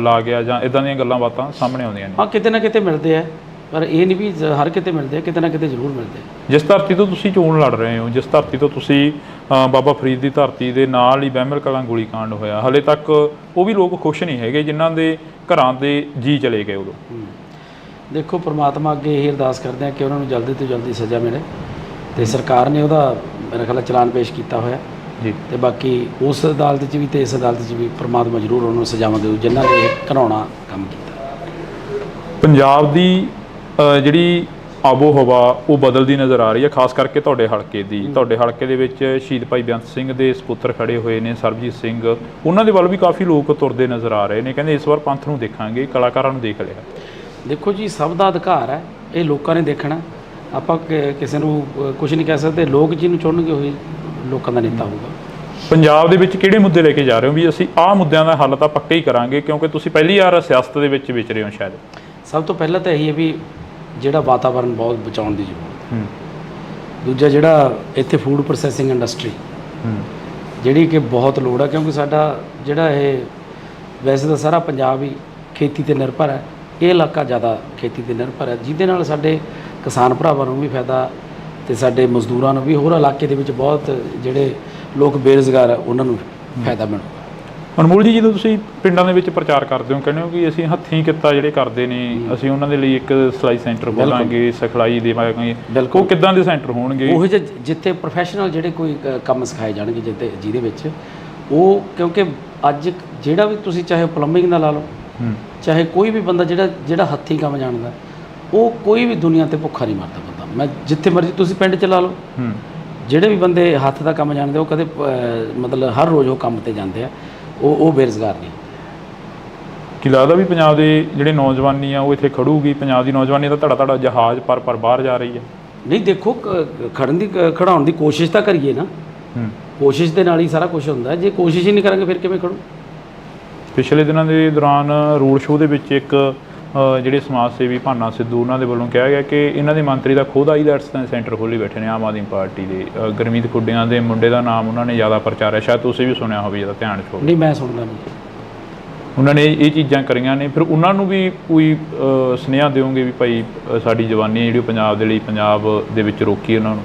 ਲਾ ਗਿਆ, ਜਾਂ ਇੱਦਾਂ ਦੀਆਂ ਗੱਲਾਂ ਬਾਤਾਂ ਸਾਹਮਣੇ ਆਉਂਦੀਆਂ ਨੇ। ਹਾਂ, ਕਿਤੇ ਨਾ ਕਿਤੇ ਮਿਲਦੇ ਆ, ਪਰ ਇਹ ਨਹੀਂ ਵੀ ਹਰ ਕਿਤੇ ਮਿਲਦੇ ਆ, ਕਿਤੇ ਨਾ ਕਿਤੇ ਜ਼ਰੂਰ ਮਿਲਦੇ ਆ। ਜਿਸ ਧਰਤੀ ਤੋਂ ਤੁਸੀਂ ਚੋਣ ਲੜ ਰਹੇ ਹੋ, ਜਿਸ ਧਰਤੀ ਤੋਂ ਤੁਸੀਂ ਬਾਬਾ ਫਰੀਦ ਦੀ ਧਰਤੀ ਦੇ ਨਾਲ ਹੀ ਬਹਿਮਲ ਕਲਾਂ ਗੋਲੀकांड ਹੋਇਆ, ਹਲੇ ਤੱਕ ਉਹ ਵੀ ਲੋਕ ਖੁਸ਼ ਨਹੀਂ ਹੈਗੇ ਜਿਨ੍ਹਾਂ ਦੇ ਘਰਾਂ ਦੇ ਜੀ ਚਲੇ ਗਏ ਉਦੋਂ। ਦੇਖੋ, ਪ੍ਰਮਾਤਮਾ ਅੱਗੇ ਇਹ ਅਰਦਾਸ ਕਰਦੇ ਆ ਕਿ ਉਹਨਾਂ ਨੂੰ ਜਲਦੀ ਤੋਂ ਜਲਦੀ ਸਜ਼ਾ ਮਿਲੇ, ਤੇ ਸਰਕਾਰ ਨੇ ਉਹਦਾ ਮੇਰੇ ਖਿਆਲ ਚਲਾਨ ਪੇਸ਼ ਕੀਤਾ ਹੋਇਆ ਜੀ। ਤੇ ਬਾਕੀ ਉਸ ਅਦਾਲਤ 'ਚ ਵੀ ਤੇ ਇਸ ਅਦਾਲਤ 'ਚ ਵੀ ਪ੍ਰਮਾਤਮਾ ਜ਼ਰੂਰ ਉਹਨਾਂ ਨੂੰ ਸਜ਼ਾਵਾਂ ਦੇਊ ਜਿਨ੍ਹਾਂ ਨੇ ਇਹ ਘਿਨਾਉਣਾ ਕੰਮ ਕੀਤਾ। ਪੰਜਾਬ ਦੀ ਜਿਹੜੀ ਆਬੋ ਹਵਾ ਉਹ ਬਦਲਦੀ ਨਜ਼ਰ ਆ ਰਹੀ ਹੈ, ਖਾਸ ਕਰਕੇ ਤੁਹਾਡੇ ਹਲਕੇ ਦੀ। ਤੁਹਾਡੇ ਹਲਕੇ ਦੇ ਵਿੱਚ ਸ਼ਹੀਦ ਭਾਈ ਬੇਅੰਤ ਸਿੰਘ ਦੇ ਸਪੁੱਤਰ ਖੜੇ ਹੋਏ ਨੇ, ਸਰਬਜੀਤ ਸਿੰਘ, ਉਹਨਾਂ ਦੇ ਵੱਲ ਵੀ ਕਾਫੀ ਲੋਕ ਤੁਰਦੇ ਨਜ਼ਰ ਆ ਰਹੇ ਨੇ। ਕਹਿੰਦੇ ਇਸ ਵਾਰ ਪੰਥ ਨੂੰ ਦੇਖਾਂਗੇ, ਕਲਾਕਾਰਾਂ ਨੂੰ ਦੇਖ ਲਿਆ। ਦੇਖੋ ਜੀ, ਸਭ ਦਾ ਅਧਿਕਾਰ ਹੈ, ਇਹ ਲੋਕਾਂ ਨੇ ਦੇਖਣਾ। ਆਪਾਂ ਕਿਸੇ ਨੂੰ ਕੁਝ ਨਹੀਂ ਕਹਿ ਸਕਦੇ। ਲੋਕ ਜਿਹਨੂੰ ਚੁਣਨਗੇ ਉਹੀ ਲੋਕਾਂ ਦਾ ਨੇਤਾ ਹੋਊਗਾ। ਪੰਜਾਬ ਦੇ ਵਿੱਚ ਕਿਹੜੇ ਮੁੱਦੇ ਲੈ ਕੇ ਜਾ ਰਹੇ ਹੋ ਵੀ ਅਸੀਂ ਆਹ ਮੁੱਦਿਆਂ ਦਾ ਹੱਲ ਤਾਂ ਪੱਕਾ ਹੀ ਕਰਾਂਗੇ, ਕਿਉਂਕਿ ਤੁਸੀਂ ਪਹਿਲੀ ਵਾਰ ਸਿਆਸਤ ਦੇ ਵਿੱਚ ਵਿਚਰੇ ਹੋ ਸ਼ਾਇਦ? ਸਭ ਤੋਂ ਪਹਿਲਾਂ ਤਾਂ ਇਹੀ ਹੈ ਵੀ ਜਿਹੜਾ ਵਾਤਾਵਰਨ ਬਹੁਤ ਬਚਾਉਣ ਦੀ ਜ਼ਰੂਰਤ ਹੈ। ਦੂਜਾ ਜਿਹੜਾ ਇੱਥੇ ਫੂਡ ਪ੍ਰੋਸੈਸਿੰਗ ਇੰਡਸਟਰੀ ਜਿਹੜੀ ਕਿ ਬਹੁਤ ਲੋੜ ਹੈ, ਕਿਉਂਕਿ ਸਾਡਾ ਜਿਹੜਾ ਇਹ ਵੈਸੇ ਤਾਂ ਸਾਰਾ ਪੰਜਾਬ ਹੀ ਖੇਤੀ 'ਤੇ ਨਿਰਭਰ ਹੈ, ਇਹ ਇਲਾਕਾ ਜ਼ਿਆਦਾ ਖੇਤੀ 'ਤੇ ਨਿਰਭਰ ਹੈ, ਜਿਹਦੇ ਨਾਲ ਸਾਡੇ ਕਿਸਾਨ ਭਰਾਵਾਂ ਨੂੰ ਵੀ ਫਾਇਦਾ ਤੇ ਸਾਡੇ ਮਜ਼ਦੂਰਾਂ ਨੂੰ ਵੀ, ਹੋਰ ਇਲਾਕੇ ਦੇ ਵਿੱਚ ਬਹੁਤ ਜਿਹੜੇ ਲੋਕ ਬੇਰੁਜ਼ਗਾਰ ਹੈ ਉਹਨਾਂ ਨੂੰ ਫਾਇਦਾ ਮਿਲੂਗਾ। ਅਨਮੋਲ ਜੀ, ਜਦੋਂ ਤੁਸੀਂ ਪਿੰਡਾਂ ਦੇ ਵਿੱਚ ਪ੍ਰਚਾਰ ਕਰਦੇ ਹੋ, ਕਹਿੰਦੇ ਹੋ ਕਿ ਅਸੀਂ ਹੱਥੀਂ ਕਿੱਤਾ ਜਿਹੜੇ ਕਰਦੇ ਨੇ, ਅਸੀਂ ਉਹਨਾਂ ਦੇ ਲਈ ਇੱਕ ਸਿਲਾਈ ਸੈਂਟਰ ਖੋਲਾਂਗੇ, ਸਿਖਲਾਈ ਦੇਵਾਂਗੇ, ਉਹ ਕਿੱਦਾਂ ਦੇ ਸੈਂਟਰ ਹੋਣਗੇ? ਉਹ ਜਿੱਥੇ ਪ੍ਰੋਫੈਸ਼ਨਲ ਜਿਹੜੇ ਕੋਈ ਕੰਮ ਸਿਖਾਏ ਜਾਣਗੇ, ਜਿਹਦੇ ਵਿੱਚ ਉਹ, ਕਿਉਂਕਿ ਅੱਜ ਜਿਹੜਾ ਵੀ ਤੁਸੀਂ ਚਾਹੇ ਪਲੰਬਿੰਗ ਦਾ ਲਾ ਲਓ, ਚਾਹੇ ਕੋਈ ਵੀ ਬੰਦਾ ਜਿਹੜਾ ਹੱਥੀਂ ਕੰਮ ਜਾਣਦਾ, ਉਹ ਕੋਈ ਵੀ ਦੁਨੀਆ 'ਤੇ ਭੁੱਖਾ ਨਹੀਂ ਮਰਦਾ ਬੰਦਾ। ਮੈਂ ਜਿੱਥੇ ਮਰਜ਼ੀ ਤੁਸੀਂ ਪਿੰਡ 'ਚ ਲਾ ਲਓ, ਜਿਹੜੇ ਵੀ ਬੰਦੇ ਹੱਥ ਦਾ ਕੰਮ ਜਾਣਦੇ, ਉਹ ਕਦੇ ਮਤਲਬ ਹਰ ਰੋਜ਼ ਉਹ ਕੰਮ 'ਤੇ ਜਾਂਦੇ ਆ, ਉਹ ਬੇਰੁਜ਼ਗਾਰ ਨਹੀਂ। ਕੀ ਲੱਗਦਾ ਵੀ ਪੰਜਾਬ ਦੇ ਜਿਹੜੇ ਨੌਜਵਾਨੀ ਆ ਉਹ ਇੱਥੇ ਖੜੂਗੀ? ਪੰਜਾਬ ਦੀ ਨੌਜਵਾਨੀ ਦਾ ਧੜਾ ਜਹਾਜ਼ ਪਰ ਬਾਹਰ ਜਾ ਰਹੀ ਹੈ। ਨਹੀਂ, ਦੇਖੋ ਖੜਾਉਣ ਦੀ ਕੋਸ਼ਿਸ਼ ਤਾਂ ਕਰੀਏ ਨਾ, ਕੋਸ਼ਿਸ਼ ਦੇ ਨਾਲ ਹੀ ਸਾਰਾ ਕੁਝ ਹੁੰਦਾ। ਜੇ ਕੋਸ਼ਿਸ਼ ਹੀ ਨਹੀਂ ਕਰਾਂਗੇ ਫਿਰ ਕਿਵੇਂ ਖੜੂ? ਪਿਛਲੇ ਦਿਨਾਂ ਦੇ ਦੌਰਾਨ ਰੋਡ ਸ਼ੋਅ ਦੇ ਵਿੱਚ ਇੱਕ ਜਿਹੜੇ ਸਮਾਜ ਸੇਵੀ ਭਾਨਾ ਸਿੱਧੂ, ਉਹਨਾਂ ਦੇ ਵੱਲੋਂ ਕਿਹਾ ਗਿਆ ਕਿ ਇਹਨਾਂ ਦੇ ਮੰਤਰੀ ਦਾ ਖੁਦ ਆਈਲੈਟਸ ਸੈਂਟਰ ਖੋਲ੍ਹੀ ਬੈਠੇ ਨੇ ਆਮ ਆਦਮੀ ਪਾਰਟੀ ਦੇ। ਗੁਰਮੀਤ ਖੁੱਡੀਆਂ ਦੇ ਮੁੰਡੇ ਦਾ ਨਾਮ ਉਹਨਾਂ ਨੇ ਜ਼ਿਆਦਾ ਪ੍ਰਚਾਰਿਆ, ਸ਼ਾਇਦ ਤੁਸੀਂ ਵੀ ਸੁਣਿਆ ਹੋਵੇ, ਜਿਹਦਾ ਧਿਆਨ 'ਚ ਹੋਵੇ। ਨਹੀਂ, ਮੈਂ ਸੁਣਦਾ ਨਹੀਂ। ਉਹਨਾਂ ਨੇ ਇਹ ਚੀਜ਼ਾਂ ਕਰੀਆਂ ਨੇ, ਫਿਰ ਉਹਨਾਂ ਨੂੰ ਵੀ ਕੋਈ ਸੁਨੇਹਾ ਦਿਓਗੇ ਵੀ ਭਾਈ ਸਾਡੀ ਜਵਾਨੀ ਜਿਹੜੀ ਪੰਜਾਬ ਦੇ ਲਈ, ਪੰਜਾਬ ਦੇ ਵਿੱਚ ਰੋਕੀ ਉਹਨਾਂ ਨੂੰ?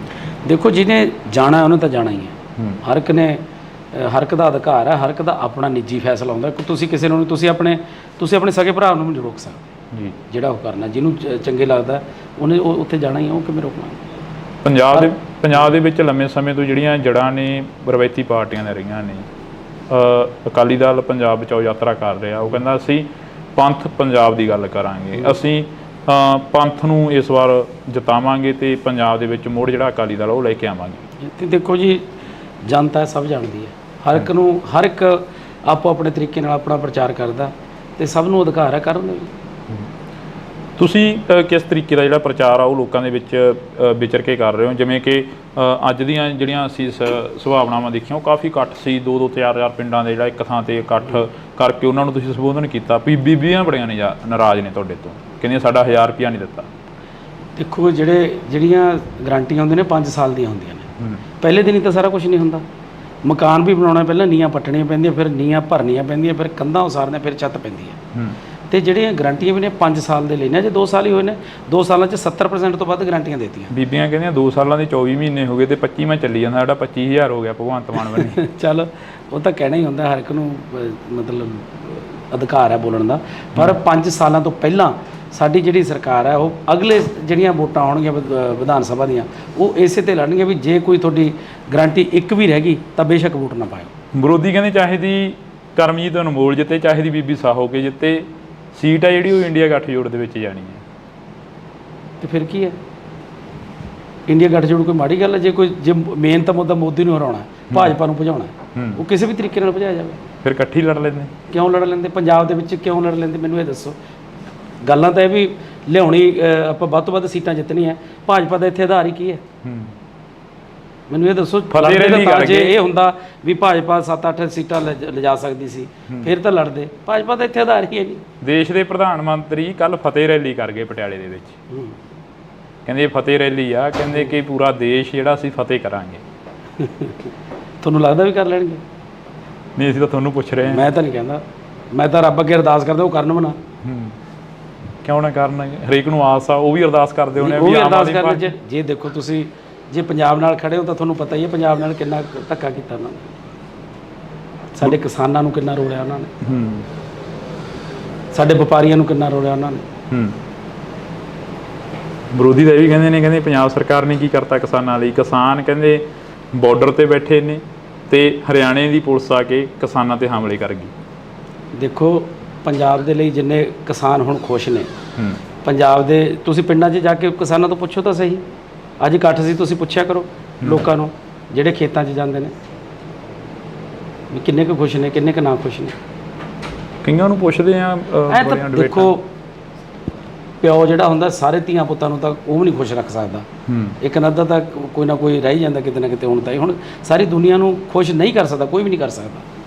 ਦੇਖੋ, ਜਿਹਨੇ ਜਾਣਾ ਉਹਨੇ ਤਾਂ ਜਾਣਾ ਹੀ ਹੈ। ਹਰ ਇੱਕ ਦਾ ਅਧਿਕਾਰ ਹੈ, ਹਰ ਇੱਕ ਦਾ ਆਪਣਾ ਨਿੱਜੀ ਫੈਸਲਾ ਹੁੰਦਾ। ਤੁਸੀਂ ਕਿਸੇ ਨੂੰ ਤੁਸੀਂ ਆਪਣੇ ਸਕੇ ਭਰਾ ਨੂੰ ਨਹੀਂ ਰੋਕ ਸਕਦੇ ਜੀ। ਜਿਹੜਾ ਉਹ ਕਰਨਾ, ਜਿਹਨੂੰ ਚੰਗੇ ਲੱਗਦਾ ਉਹਨੇ ਉੱਥੇ ਜਾਣਾ ਹੀ ਹੈ, ਉਹ ਕਿਵੇਂ ਰੋਕਣਾ? ਪੰਜਾਬ ਦੇ ਵਿੱਚ ਲੰਮੇ ਸਮੇਂ ਤੋਂ ਜਿਹੜੀਆਂ ਜੜ੍ਹਾਂ ਨੇ ਰਵਾਇਤੀ ਪਾਰਟੀਆਂ ਦੀਆਂ ਰਹੀਆਂ ਨੇ। ਅਕਾਲੀ ਦਲ ਪੰਜਾਬ ਬਚਾਓ ਯਾਤਰਾ ਕਰ ਰਿਹਾ, ਉਹ ਕਹਿੰਦਾ ਅਸੀਂ ਪੰਥ ਪੰਜਾਬ ਦੀ ਗੱਲ ਕਰਾਂਗੇ, ਅਸੀਂ ਪੰਥ ਨੂੰ ਇਸ ਵਾਰ ਜਿਤਾਵਾਂਗੇ ਤੇ ਪੰਜਾਬ ਦੇ ਵਿੱਚ ਮੁੜ ਜਿਹੜਾ ਅਕਾਲੀ ਦਲ ਉਹ ਲੈ ਕੇ ਆਵਾਂਗੇ। ਤੇ ਦੇਖੋ ਜੀ, ਜਨਤਾ ਸਭ ਜਾਣਦੀ ਹੈ, ਹਰ ਇੱਕ ਆਪੋ ਆਪਣੇ ਤਰੀਕੇ ਨਾਲ ਆਪਣਾ ਪ੍ਰਚਾਰ ਕਰਦਾ ਤੇ ਸਭ ਨੂੰ ਅਧਿਕਾਰ ਹੈ ਕਰਨ ਦਾ। ਤੁਸੀਂ ਕਿਸ ਤਰੀਕੇ ਦਾ ਜਿਹੜਾ ਪ੍ਰਚਾਰ ਆ ਉਹ ਲੋਕਾਂ ਦੇ ਵਿੱਚ ਵਿਚਰ ਕੇ ਕਰ ਰਹੇ ਹੋ? ਜਿਵੇਂ ਕਿ ਅੱਜ ਦੀਆਂ ਜਿਹੜੀਆਂ ਅਸੀਂ ਸੁਭਾਵਨਾਵਾਂ ਦੇਖੀਆਂ, ਉਹ ਕਾਫੀ ਇਕੱਠ ਸੀ, 2-2 4-4 ਪਿੰਡਾਂ ਦੇ ਜਿਹੜਾ ਇੱਕ ਥਾਂ 'ਤੇ ਇਕੱਠ ਕਰਕੇ ਉਹਨਾਂ ਨੂੰ ਤੁਸੀਂ ਸੰਬੋਧਨ ਕੀਤਾ। ਬੀਬੀਆਂ ਬੜੀਆਂ ਨੇ ਨਾਰਾਜ਼ ਨੇ ਤੁਹਾਡੇ ਤੋਂ, ਕਹਿੰਦੀਆਂ ਸਾਡਾ 1000 ਰੁਪਇਆ ਨਹੀਂ ਦਿੱਤਾ। ਦੇਖੋ, ਜਿਹੜੀਆਂ ਗਰੰਟੀਆਂ ਹੁੰਦੀਆਂ ਨੇ 5 ਸਾਲ ਦੀਆਂ ਹੁੰਦੀਆਂ ਨੇ। ਪਹਿਲੇ ਦਿਨ ਹੀ ਤਾਂ ਸਾਰਾ ਕੁਝ ਨਹੀਂ ਹੁੰਦਾ। ਮਕਾਨ ਵੀ ਬਣਾਉਣਾ, ਪਹਿਲਾਂ ਨੀਹਾਂ ਪੱਟਣੀਆਂ ਪੈਂਦੀਆਂ, ਫਿਰ ਨੀਹਾਂ ਭਰਨੀਆਂ ਪੈਂਦੀਆਂ, ਫਿਰ ਕੰਧਾਂ ਉਸਾਰਨੀਆਂ, ਫਿਰ ਛੱਤ ਪੈਂਦੀ ਹੈ। ਤੇ ਜਿਹੜੀਆਂ ਗਰੰਟੀਆਂ ਵੀ ਨੇ 5 ਸਾਲ ਦੇ ਲੈਣੇ, ਜੇ 2 ਸਾਲ ਹੀ ਹੋਏ ਨੇ, 2 ਸਾਲਾਂ 'ਚ 70% ਤੋਂ ਵੱਧ ਗਰੰਟੀਆਂ ਦੇਤੀਆਂ। ਬੀਬੀਆਂ ਕਹਿੰਦੀਆਂ 2 ਸਾਲਾਂ ਦੇ 24 ਮਹੀਨੇ ਹੋ ਗਏ ਤੇ 25ਵਾਂ ਚੱਲੀ ਜਾਂਦਾ, ਸਾਡਾ 25000 ਹੋ ਗਿਆ ਭਗਵੰਤ ਮਾਨ ਬਣੇ। ਚੱਲ, ਉਹ ਤਾਂ ਕਹਿਣਾ ਹੀ ਹੁੰਦਾ, ਹਰ ਇੱਕ ਨੂੰ ਮਤਲਬ ਅਧਿਕਾਰ ਹੈ ਬੋਲਣ ਦਾ। ਪਰ 5 ਸਾਲਾਂ ਤੋਂ ਪਹਿਲਾਂ ਸਾਡੀ ਜਿਹੜੀ ਸਰਕਾਰ ਹੈ, ਉਹ ਅਗਲੇ ਜਿਹੜੀਆਂ ਵੋਟਾਂ ਆਉਣਗੀਆਂ ਵਿਧਾਨ ਸਭਾ ਦੀਆਂ, ਉਹ ਇਸੇ ਤੇ ਲੜਨਗੇ ਵੀ ਜੇ ਕੋਈ ਤੁਹਾਡੀ ਗਰੰਟੀ ਇੱਕ ਵੀ ਰਹਿ ਗਈ ਤਾਂ ਬੇਸ਼ੱਕ ਵੋਟ ਨਾ ਪਾਇਓ। ਵਿਰੋਧੀ ਕਹਿੰਦੇ ਚਾਹੇ ਦੀ ਕਰਮਜੀਤ ਅਨਮੋਲ ਜਿੱਤੇ, ਚਾਹੇ ਦੀ ਬੀਬੀ ਸਾਹੋ ਕੇ ਜਿੱਤੇ, ਸੀਟ ਹੈ ਜਿਹੜੀ ਉਹ ਇੰਡੀਆ ਗੱਠਜੋੜ ਦੇ ਵਿੱਚ ਜਾਣੀ ਹੈ। ਤੇ ਫਿਰ ਕੀ ਹੈ? ਇੰਡੀਆ ਗੱਠਜੋੜ ਕੋਈ ਮਾੜੀ ਗੱਲ ਹੈ? ਜੇ ਮੇਨ ਤਾਂ ਮੁੱਦਾ ਮੋਦੀ ਨੂੰ ਹਰਾਉਣਾ, ਭਾਜਪਾ ਨੂੰ ਭਜਾਉਣਾ, ਉਹ ਕਿਸੇ ਵੀ ਤਰੀਕੇ ਨਾਲ ਭਜਾਇਆ ਜਾਵੇ। ਫਿਰ ਇਕੱਠੀ ਲੜ ਲੈਂਦੇ? ਕਿਉਂ ਲੜ ਲੈਂਦੇ? ਪੰਜਾਬ ਦੇ ਵਿੱਚ ਕਿਉਂ ਲੜ ਲੈਂਦੇ? ਮੈਨੂੰ ਇਹ ਦੱਸੋ। ਗੱਲਾਂ ਤਾਂ ਇਹ ਵੀ ਲਿਆਉਣੀ, ਆਪਾਂ ਵੱਧ ਤੋਂ ਵੱਧ ਸੀਟਾਂ ਜਿੱਤਣੀਆਂ, ਭਾਜਪਾ ਦਾ ਇੱਥੇ ਆਧਾਰ ਹੀ ਕੀ ਹੈ? ਮੈਨੂੰ ਇਹ ਦੱਸੋ। ਜੇ ਇਹ ਹੁੰਦਾ ਵੀ ਭਾਜਪਾ 7-8 ਸੀਟਾਂ ਲਿਜਾ ਸਕਦੀ ਸੀ, ਫਿਰ ਤਾਂ ਲੜਦੇ। ਭਾਜਪਾ ਦਾ ਇੱਥੇ ਆਧਾਰ ਹੀ ਹੈ ਨਹੀਂ। ਦੇਸ਼ ਦੇ ਪ੍ਰਧਾਨ ਮੰਤਰੀ ਕੱਲ ਫਤਿਹ ਰੈਲੀ ਕਰ ਗਏ ਪਟਿਆਲੇ ਦੇ ਵਿੱਚ। ਕਹਿੰਦੇ ਫਤਿਹ ਰੈਲੀ ਆ, ਕਹਿੰਦੇ ਕਿ ਪੂਰਾ ਦੇਸ਼ ਜਿਹੜਾ ਅਸੀਂ ਫਤਿਹ ਕਰਾਂਗੇ। ਤੁਹਾਨੂੰ ਲੱਗਦਾ ਵੀ ਕਰ ਲੈਣਗੇ? ਨਹੀਂ, ਅਸੀਂ ਤਾਂ ਤੁਹਾਨੂੰ ਪੁੱਛ ਰਹੇ ਹਾਂ। ਮੈਂ ਤਾਂ ਨਹੀਂ ਕਹਿੰਦਾ, ਮੈਂ ਤਾਂ ਰੱਬ ਅੱਗੇ ਅਰਦਾਸ ਕਰਦਾ ਉਹ ਕਰਨ ਬਣਾ। ਕਿਉਂ ਨਾ ਕਰਨ? ਹਰੇਕ ਨੂੰ ਆਸ ਆ, ਉਹ ਵੀ ਅਰਦਾਸ ਕਰਦੇ ਹੋਣੇ ਵੀ ਅਰਦਾਸ ਕਰਨ। ਜੇ ਦੇਖੋ, ਤੁਸੀਂ ਜੇ ਪੰਜਾਬ ਨਾਲ ਖੜੇ ਹੋ ਤਾਂ ਤੁਹਾਨੂੰ ਪਤਾ ਹੀ ਹੈ ਪੰਜਾਬ ਨਾਲ ਕਿੰਨਾ ਧੱਕਾ ਕੀਤਾ ਉਹਨਾਂ ਨੇ। ਸਾਡੇ ਕਿਸਾਨਾਂ ਨੂੰ ਕਿੰਨਾ ਰੋਲਿਆ ਉਹਨਾਂ ਨੇ, ਸਾਡੇ ਵਪਾਰੀਆਂ ਨੂੰ ਕਿੰਨਾ ਰੋਲਿਆ ਉਹਨਾਂ ਨੇ। ਵਿਰੋਧੀ ਤਾਂ ਇਹ ਵੀ ਕਹਿੰਦੇ ਪੰਜਾਬ ਸਰਕਾਰ ਨੇ ਕੀ ਕਰਤਾ ਕਿਸਾਨਾਂ ਲਈ? ਕਿਸਾਨ ਕਹਿੰਦੇ ਬਾਰਡਰ ਤੇ ਬੈਠੇ ਨੇ ਤੇ ਹਰਿਆਣੇ ਦੀ ਪੁਲਿਸ ਆ ਕੇ ਕਿਸਾਨਾਂ ਤੇ ਹਮਲੇ ਕਰ ਗਈ। ਦੇਖੋ, ਪੰਜਾਬ ਦੇ ਲਈ ਜਿੰਨੇ ਕਿਸਾਨ ਹੁਣ ਖੁਸ਼ ਨੇ, ਪੰਜਾਬ ਦੇ ਤੁਸੀਂ ਪਿੰਡਾਂ 'ਚ ਜਾ ਕੇ ਕਿਸਾਨਾਂ ਤੋਂ ਪੁੱਛੋ ਤਾਂ ਸਹੀ। ਅੱਜ ਇਕੱਠ ਸੀ, ਤੁਸੀਂ ਪੁੱਛਿਆ ਕਰੋ ਲੋਕਾਂ ਨੂੰ ਜਿਹੜੇ ਖੇਤਾਂ 'ਚ ਜਾਂਦੇ ਨੇ ਵੀ ਕਿੰਨੇ ਕੁ ਖੁਸ਼ ਨੇ, ਕਿੰਨੇ ਕੁ ਨਾ ਖੁਸ਼ ਨੇ। ਕਈਆਂ ਨੂੰ ਪੁੱਛਦੇ ਆ। ਤਾਂ ਦੇਖੋ, ਪਿਓ ਜਿਹੜਾ ਹੁੰਦਾ ਸਾਰੇ ਧੀਆਂ ਪੁੱਤਾਂ ਨੂੰ ਤਾਂ ਉਹ ਵੀ ਨਹੀਂ ਖੁਸ਼ ਰੱਖ ਸਕਦਾ। ਇੱਕ ਨੱਦਾ ਤਾਂ ਕੋਈ ਨਾ ਕੋਈ ਰਹਿ ਜਾਂਦਾ ਕਿਤੇ ਨਾ ਕਿਤੇ। ਹੁਣ ਸਾਰੀ ਦੁਨੀਆ ਨੂੰ ਖੁਸ਼ ਨਹੀਂ ਕਰ ਸਕਦਾ, ਕੋਈ ਵੀ ਨਹੀਂ ਕਰ ਸਕਦਾ।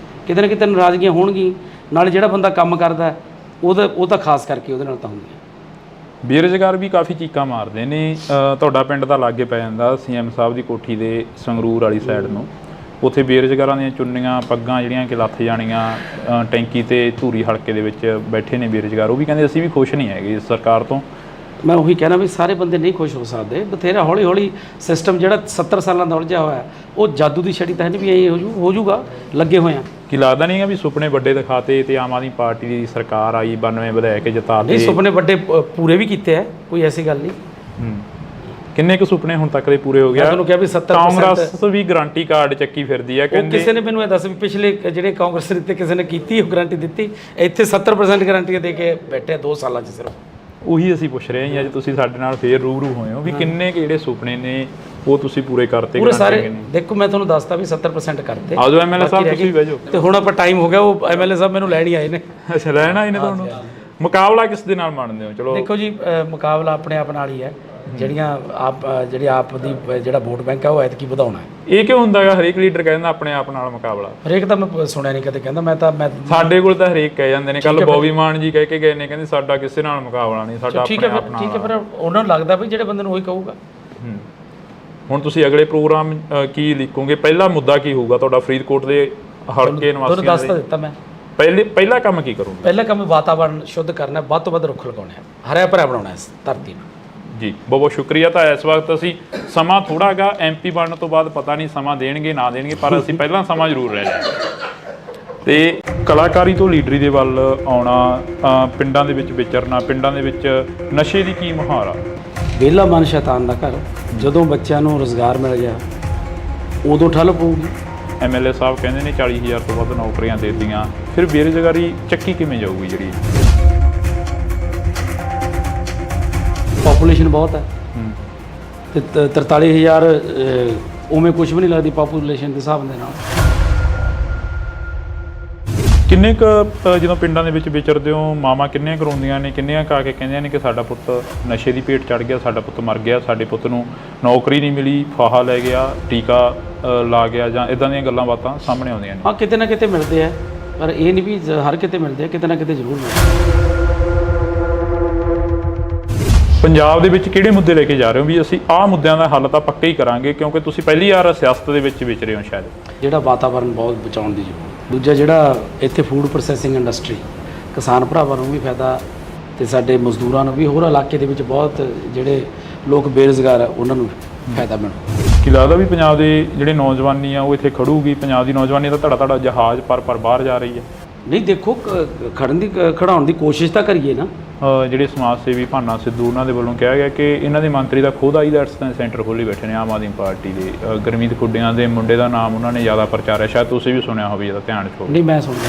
ਕਿਤੇ ਨਾ ਕਿਤੇ ਨਾਰਾਜ਼ਗੀਆਂ ਹੋਣਗੀਆਂ। ਨਾਲੇ ਜਿਹੜਾ ਬੰਦਾ ਕੰਮ ਕਰਦਾ ਉਹ ਤਾਂ ਖਾਸ ਕਰਕੇ ਉਹਦੇ ਨਾਲ ਤਾਂ ਹੁੰਦੀਆਂ। ਬੇਰੁਜ਼ਗਾਰ ਵੀ ਕਾਫੀ ਚੀਕਾਂ ਮਾਰਦੇ ਨੇ। ਤੁਹਾਡਾ ਪਿੰਡ ਤਾਂ ਲਾਗੇ ਪੈ ਜਾਂਦਾ ਸੀਐਮ ਸਾਹਿਬ ਦੀ ਕੋਠੀ ਦੇ ਸੰਗਰੂਰ ਵਾਲੀ ਸਾਈਡ ਨੂੰ। ਉੱਥੇ ਬੇਰੁਜ਼ਗਾਰਾਂ ਦੀਆਂ ਚੁੰਨੀਆਂ ਪੱਗਾਂ ਜਿਹੜੀਆਂ ਕਿ ਲੱਥ ਜਾਣੀਆਂ, ਟੈਂਕੀ ਤੇ ਧੂਰੀ ਹਲਕੇ ਦੇ ਵਿੱਚ ਬੈਠੇ ਨੇ ਬੇਰੁਜ਼ਗਾਰ। ਉਹ ਵੀ ਕਹਿੰਦੇ ਅਸੀਂ ਵੀ ਖੁਸ਼ ਨਹੀਂ ਹੈਗੇ ਇਸ ਸਰਕਾਰ ਤੋਂ। ਮੈਂ ਉਹੀ ਕਹਿਣਾ ਵੀ ਸਾਰੇ ਬੰਦੇ ਨਹੀਂ ਖੁਸ਼ ਹੋ ਸਕਦੇ। ਬਥੇਰਾ ਹੌਲੀ ਹੌਲੀ ਸਿਸਟਮ ਜਿਹੜਾ 70 ਸਾਲਾਂ ਦਾ ਉਲਝਿਆ ਹੋਇਆ, ਉਹ ਜਾਦੂ ਦੀ ਛੜੀ ਤਾਂ ਨਹੀਂ ਵੀ ਇਹ ਹੋ ਜੂਗਾ। ਲੱਗੇ ਹੋਏ ਆ। ਕੀ ਲੱਗਦਾ ਨਹੀਂ ਹੈ ਵੀ ਸੁਪਨੇ ਵੱਡੇ ਦਿਖਾਤੇ ਤੇ ਆਮ ਆਦਮੀ ਪਾਰਟੀ ਦੀ ਸਰਕਾਰ ਆਈ 92 ਵਧਾਇਆ ਕੇ ਜਿਤਾ ਨਹੀਂ, ਸੁਪਨੇ ਵੱਡੇ ਪੂਰੇ ਵੀ ਕੀਤੇ ਆ, ਕੋਈ ਐਸੀ ਗੱਲ ਨਹੀਂ। ਕਿੰਨੇ ਕੁ ਸੁਪਨੇ ਹੁਣ ਤੱਕ ਦੇ ਪੂਰੇ ਹੋ ਗਿਆ? ਮੈਂ ਤੁਹਾਨੂੰ ਕਿਹਾ ਵੀ 70% ਕਾਂਗਰਸ ਵੀ ਗਾਰੰਟੀ ਕਾਰਡ ਚੱਕੀ ਫਿਰਦੀ ਹੈ। ਕਹਿੰਦੇ ਕਿਸੇ ਨੇ ਮੈਨੂੰ ਇਹ ਦੱਸ ਵੀ ਪਿਛਲੇ ਜਿਹੜੇ ਕਾਂਗਰਸ ਦੇ ਉੱਤੇ ਕਿਸੇ ਨੇ ਕੀਤੀ ਉਹ ਗਾਰੰਟੀ ਦਿੱਤੀ? ਇੱਥੇ 70% ਗਾਰੰਟੀਆਂ ਦੇ ਕੇ ਬੈਠੇ 2 ਸਾਲਾਂ 'ਚ ਸਿਰਫ। ਉਹੀ ਅਸੀਂ ਪੁੱਛ ਰਹੇ ਹਾਂ ਅੱਜ ਤੁਸੀਂ ਸਾਡੇ ਨਾਲ ਫੇਰ ਰੂਬਰੂ ਹੋਏ ਹੋ ਵੀ ਕਿੰਨੇ ਕੁ ਜਿਹੜੇ ਸੁਪਨੇ ਨੇ ਉਹ ਤੁਸੀਂ ਪੂਰੇ ਕਰਤੇ? ਪੂਰੇ ਸਾਰੇ ਦੇਖੋ, ਮੈਂ ਤੁਹਾਨੂੰ ਦੱਸਤਾ ਵੀ 70% ਕਰਤੇ। ਆਜੋ ਐਮਐਲਏ ਸਾਹਿਬ ਤੁਸੀਂ ਬਹਿ ਜਾਓ। ਤੇ ਹੁਣ ਆਪਾਂ ਟਾਈਮ ਹੋ ਗਿਆ, ਉਹ ਐਮਐਲਏ ਸਾਹਿਬ ਮੈਨੂੰ ਲੈਣ ਹੀ ਆਏ ਨੇ। ਅੱਛਾ, ਲੈਣ ਆਏ ਨੇ ਤੁਹਾਨੂੰ? ਮੁਕਾਬਲਾ ਕਿਸ ਦੇ ਨਾਲ ਮੰਨਦੇ ਹੋ? ਚਲੋ ਦੇਖੋ ਜੀ, ਮੁਕਾਬਲਾ ਆਪਣੇ ਆਪ ਨਾਲ ਹੀ ਹੈ। ਜਿਹੜੇ ਆਪ ਦੀ ਜਿਹੜਾ ਵੋਟ ਬੈਂਕ ਹੈ ਉਹ ਐਤਕੀ ਵਧਾਉਣਾ ਹੈ। ਇਹ ਕਿਉਂ ਹੁੰਦਾ ਹੈਗਾ? ਹਰੇਕ ਲੀਡਰ ਕਹਿੰਦਾ ਆਪਣੇ ਆਪ ਨਾਲ ਮੁਕਾਬਲਾ। ਹਰੇਕ ਤਾਂ ਮੈਂ ਸੁਣਿਆ ਨਹੀਂ ਕਦੇ ਕਹਿੰਦਾ। ਮੈਂ ਸਾਡੇ ਕੋਲ ਤਾਂ ਹਰੇਕ ਕਹਿ ਜਾਂਦੇ ਨੇ। ਕੱਲ ਬੌਬੀ ਮਾਨ ਜੀ ਕਹਿ ਕੇ ਗਏ ਨੇ, ਕਹਿੰਦੇ ਸਾਡਾ ਕਿਸੇ ਨਾਲ ਮੁਕਾਬਲਾ ਨਹੀਂ, ਸਾਡਾ ਆਪਣੇ ਆਪ ਨਾਲ। ਠੀਕ ਹੈ, ਪਰ ਉਹਨਾਂ ਨੂੰ ਲੱਗਦਾ ਵੀ ਜਿਹੜੇ ਬੰਦੇ ਨੂੰ ਉਹੀ ਕਹੂਗਾ। ਹੁਣ ਤੁਸੀਂ ਅਗਲੇ ਪ੍ਰੋਗਰਾਮ ਕੀ ਲਿਖੋਗੇ? ਪਹਿਲਾ ਮੁੱਦਾ ਕੀ ਹੋਊਗਾ ਤੁਹਾਡਾ ਫਰੀਦਕੋਟ ਦੇ ਹਲਕੇ ਨਿਵਾਸੀਆਂ ਦੱਸ ਤਾਂ ਦਿੱਤਾ ਮੈਂ। ਪਹਿਲਾ ਕੰਮ ਕੀ ਕਰੋਗੇ? ਪਹਿਲਾ ਕੰਮ ਵਾਤਾਵਰਣ ਸ਼ੁੱਧ ਕਰਨਾ, ਵੱਧ ਤੋਂ ਵੱਧ ਰੁੱਖ ਲਗਾਉਣੇ, ਹਰਿਆ ਭਰਿਆ ਬਣਾਉਣਾ ਇਸ ਧਰਤੀ ਨੂੰ। ਜੀ ਬਹੁਤ ਬਹੁਤ ਸ਼ੁਕਰੀਆ। ਤਾਂ ਇਸ ਵਕਤ ਅਸੀਂ ਸਮਾਂ ਥੋੜਾ ਗਾ ਐਮਪੀ ਬਣਨ ਤੋਂ ਬਾਅਦ ਪਤਾ ਨਹੀਂ ਸਮਾਂ ਦੇਣਗੇ ਨਾ ਦੇਣਗੇ, ਪਰ ਅਸੀਂ ਪਹਿਲਾਂ ਸਮਾਂ ਜ਼ਰੂਰ ਰਹਿ ਲਿਆ। ਤੇ ਕਲਾਕਾਰੀ ਤੋਂ ਲੀਡਰੀ ਦੇ ਵੱਲ ਆਉਣਾ, ਪਿੰਡਾਂ ਦੇ ਵਿੱਚ ਵਿਚਰਨਾ, ਪਿੰਡਾਂ ਦੇ ਵਿੱਚ ਨਸ਼ੇ ਦੀ ਕੀ ਮੁਹਾਰ ਆ? ਵਿਹਲਾ ਮਨ ਸ਼ੈਤਾਨ ਦਾ ਘਰ। ਜਦੋਂ ਬੱਚਿਆਂ ਨੂੰ ਰੁਜ਼ਗਾਰ ਮਿਲ ਗਿਆ ਉਦੋਂ ਠੱਲ ਪਊਗੀ। ਐਮਐਲਏ ਸਾਹਿਬ ਕਹਿੰਦੇ ਨੇ 40,000 ਤੋਂ ਵੱਧ ਨੌਕਰੀਆਂ ਦੇ ਦਿੱਤੀਆਂ, ਫਿਰ ਬੇਰੁਜ਼ਗਾਰੀ ਚੱਕੀ ਕਿਵੇਂ ਜਾਊਗੀ? ਜਿਹੜੀ ਪਾਪੂਲੇਸ਼ਨ ਬਹੁਤ ਹੈ ਤੇ 43,000 ਉਵੇਂ ਕੁਝ ਵੀ ਨਹੀਂ ਲੱਗਦੀ ਪਾਪੂਲੇਸ਼ਨ ਦੇ ਹਿਸਾਬ ਦੇ ਨਾਲ। ਕਿੰਨੇ ਕੁ ਜਦੋਂ ਪਿੰਡਾਂ ਦੇ ਵਿੱਚ ਵਿਚਰਦੇ ਹੋ, ਮਾਵਾਂ ਕਿੰਨੀਆਂ ਕਰਵਾਉਂਦੀਆਂ ਨੇ, ਕਿੰਨੀਆਂ ਕਾ ਕੇ ਕਹਿੰਦੀਆਂ ਨੇ ਕਿ ਸਾਡਾ ਪੁੱਤ ਨਸ਼ੇ ਦੀ ਭੇਟ ਚੜ ਗਿਆ, ਸਾਡਾ ਪੁੱਤ ਮਰ ਗਿਆ, ਸਾਡੇ ਪੁੱਤ ਨੂੰ ਨੌਕਰੀ ਨਹੀਂ ਮਿਲੀ, ਫਾਹਾ ਲੈ ਗਿਆ, ਟੀਕਾ ਲਾ ਗਿਆ, ਜਾਂ ਇਦਾਂ ਦੀਆਂ ਗੱਲਾਂ ਬਾਤਾਂ ਸਾਹਮਣੇ ਆਉਂਦੀਆਂ ਨੇ। ਹਾਂ, ਕਿਤੇ ਨਾ ਕਿਤੇ ਮਿਲਦੇ ਆ, ਪਰ ਇਹ ਨਹੀਂ ਵੀ ਹਰ ਕਿਤੇ ਮਿਲਦੇ ਆ, ਕਿਤੇ ਨਾ ਕਿਤੇ ਜ਼ਰੂਰ ਮਿਲਦੇ। ਪੰਜਾਬ ਦੇ ਵਿੱਚ ਕਿਹੜੇ ਮੁੱਦੇ ਲੈ ਕੇ ਜਾ ਰਹੇ ਹੋ ਵੀ ਅਸੀਂ ਆਹ ਮੁੱਦਿਆਂ ਦਾ ਹੱਲ ਤਾਂ ਪੱਕਾ ਹੀ ਕਰਾਂਗੇ, ਕਿਉਂਕਿ ਤੁਸੀਂ ਪਹਿਲੀ ਵਾਰ ਸਿਆਸਤ ਦੇ ਵਿੱਚ ਵਿਚਰੇ ਹੋ ਸ਼ਾਇਦ? ਜਿਹੜਾ ਵਾਤਾਵਰਨ ਬਹੁਤ ਬਚਾਉਣ ਦੀ ਜ਼ਰੂਰਤ। ਦੂਜਾ ਜਿਹੜਾ ਇੱਥੇ ਫੂਡ ਪ੍ਰੋਸੈਸਿੰਗ ਇੰਡਸਟਰੀ, ਕਿਸਾਨ ਭਰਾਵਾਂ ਨੂੰ ਵੀ ਫਾਇਦਾ ਤੇ ਸਾਡੇ ਮਜ਼ਦੂਰਾਂ ਨੂੰ ਵੀ, ਹੋਰ ਇਲਾਕੇ ਦੇ ਵਿੱਚ ਬਹੁਤ ਜਿਹੜੇ ਲੋਕ ਬੇਰੁਜ਼ਗਾਰ ਆ ਉਹਨਾਂ ਨੂੰ ਫਾਇਦਾ ਮਿਲੂ। ਕੀ ਲੱਗਦਾ ਵੀ ਪੰਜਾਬ ਦੇ ਜਿਹੜੇ ਨੌਜਵਾਨੀ ਆ ਉਹ ਇੱਥੇ ਖੜੂਗੀ? ਪੰਜਾਬ ਦੀ ਨੌਜਵਾਨੀ ਤਾਂ ਧੜਾ ਜਹਾਜ਼ ਪਰ ਬਾਹਰ ਜਾ ਰਹੀ ਹੈ। ਨਹੀਂ, ਦੇਖੋ ਖੜਾਉਣ ਦੀ ਕੋਸ਼ਿਸ਼ ਤਾਂ ਕਰੀਏ ਨਾ। ਜਿਹੜੇ ਸਮਾਜ ਸੇਵੀ ਭਾਨਾ ਸਿੱਧੂ ਉਹਨਾਂ ਦੇ ਵੱਲੋਂ ਕਿਹਾ ਗਿਆ ਕਿ ਇਹਨਾਂ ਦੇ ਮੰਤਰੀ ਦਾ ਖੁਦ ਆਈਲੈਟਸ ਸੈਂਟਰ ਖੋਲ੍ਹੀ ਬੈਠੇ ਨੇ ਆਮ ਆਦਮੀ ਪਾਰਟੀ ਦੇ। ਗੁਰਮੀਤ ਖੁੱਡੀਆਂ ਦੇ ਮੁੰਡੇ ਦਾ ਨਾਮ ਉਹਨਾਂ ਨੇ ਜ਼ਿਆਦਾ ਪ੍ਰਚਾਰਿਆ, ਸ਼ਾਇਦ ਤੁਸੀਂ ਵੀ ਸੁਣਿਆ ਹੋਵੇ, ਇਹਦਾ ਧਿਆਨ 'ਚ ਹੋਵੇ। ਨਹੀਂ, ਮੈਂ ਸੁਣਿਆ।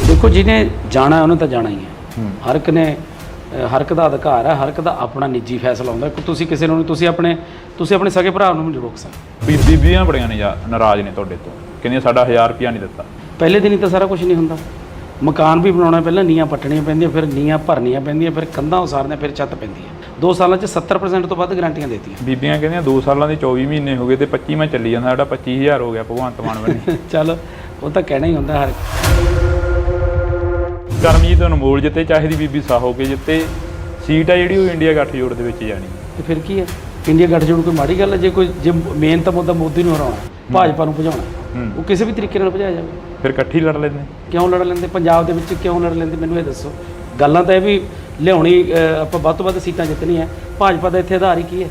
ਦੇਖੋ, ਜਿਹਨੇ ਜਾਣਾ ਉਹਨੇ ਤਾਂ ਜਾਣਾ ਹੀ ਹੈ। ਹਰ ਇੱਕ ਦਾ ਅਧਿਕਾਰ ਹੈ, ਹਰ ਇੱਕ ਦਾ ਆਪਣਾ ਨਿੱਜੀ ਫੈਸਲਾ ਹੁੰਦਾ। ਤੁਸੀਂ ਕਿਸੇ ਨੂੰ ਤੁਸੀਂ ਆਪਣੇ ਸਗੇ ਭਰਾ ਨੂੰ ਨਹੀਂ ਰੋਕ ਸਕਦੇ। ਬੀਬੀਆਂ ਬੜੀਆਂ ਨੇ ਨਾਰਾਜ਼ ਨੇ ਤੁਹਾਡੇ ਤੋਂ, ਕਹਿੰਦੀਆਂ ਸਾਡਾ 1000 ਰੁਪਇਆ ਨਹੀਂ ਦਿੱਤਾ। ਪਹਿਲੇ ਦਿਨ ਹੀ ਤਾਂ ਸਾਰਾ ਕੁਝ ਨਹੀਂ ਹੁੰਦਾ। ਮਕਾਨ ਵੀ ਬਣਾਉਣਾ, ਪਹਿਲਾਂ ਨੀਆਂ ਪੱਟਣੀਆਂ ਪੈਂਦੀਆਂ, ਫਿਰ ਨੀਆਂ ਭਰਨੀਆਂ ਪੈਂਦੀਆਂ, ਫਿਰ ਕੰਧਾਂ ਉਸਾਰਨੀਆਂ, ਫਿਰ ਛੱਤ ਪੈਂਦੀ ਹੈ। 2 ਸਾਲਾਂ 'ਚ 70% ਤੋਂ ਵੱਧ ਗਾਰੰਟੀਆਂ ਦਿੱਤੀਆਂ। ਬੀਬੀਆਂ ਕਹਿੰਦੀਆਂ 2 ਸਾਲਾਂ ਦੇ 24 ਮਹੀਨੇ ਹੋ ਗਏ ਤੇ 25 ਚੱਲੀ ਜਾਂਦਾ, ਸਾਡਾ 25,000 ਹੋ ਗਿਆ ਭਗਵੰਤ ਮਾਨ ਬਣੇ। ਚੱਲ, ਉਹ ਤਾਂ ਕਹਿਣਾ ਹੀ ਹੁੰਦਾ ਹਰ। ਕਰਮਜੀਤ ਅਨਮੋਲ ਜਿੱਤੇ, ਚਾਹੇ ਦੀ ਬੀਬੀ ਸਾਹੋ ਕੇ ਜਿੱਤੇ, ਸੀਟ ਆ ਜਿਹੜੀ ਉਹ ਇੰਡੀਆ ਗੱਠਜੋੜ ਦੇ ਵਿੱਚ ਜਾਣੀ ਹੈ। ਤੇ ਫਿਰ ਕੀ ਹੈ? ਇੰਡੀਆ ਗੱਠਜੋੜ ਕੋਈ ਮਾੜੀ ਗੱਲ ਹੈ? ਜੇ ਮੇਨ ਤਾਂ ਮੁੱਦਾ ਮੋਦੀ ਨੂੰ ਹਰਾਉਣਾ, ਭਾਜਪਾ ਨੂੰ ਭਜਾਉਣਾ, ਉਹ ਕਿਸੇ ਵੀ ਤਰੀਕੇ ਨਾਲ ਭਜਾਇਆ ਜਾਵੇ। ਫਿਰ ਇਕੱਠੀ ਲੜ ਲੈਂਦੇ? ਕਿਉਂ ਲੜ ਲੈਂਦੇ? ਪੰਜਾਬ ਦੇ ਵਿੱਚ ਕਿਉਂ ਲੜ ਲੈਂਦੇ? ਮੈਨੂੰ ਇਹ ਦੱਸੋ। ਗੱਲਾਂ ਤਾਂ ਇਹ ਵੀ ਲਿਆਉਣੀ, ਆਪਾਂ ਵੱਧ ਤੋਂ ਵੱਧ ਸੀਟਾਂ ਜਿੱਤਣੀਆਂ। ਭਾਜਪਾ ਦਾ ਇੱਥੇ ਆਧਾਰ ਹੀ ਕੀ ਹੈ?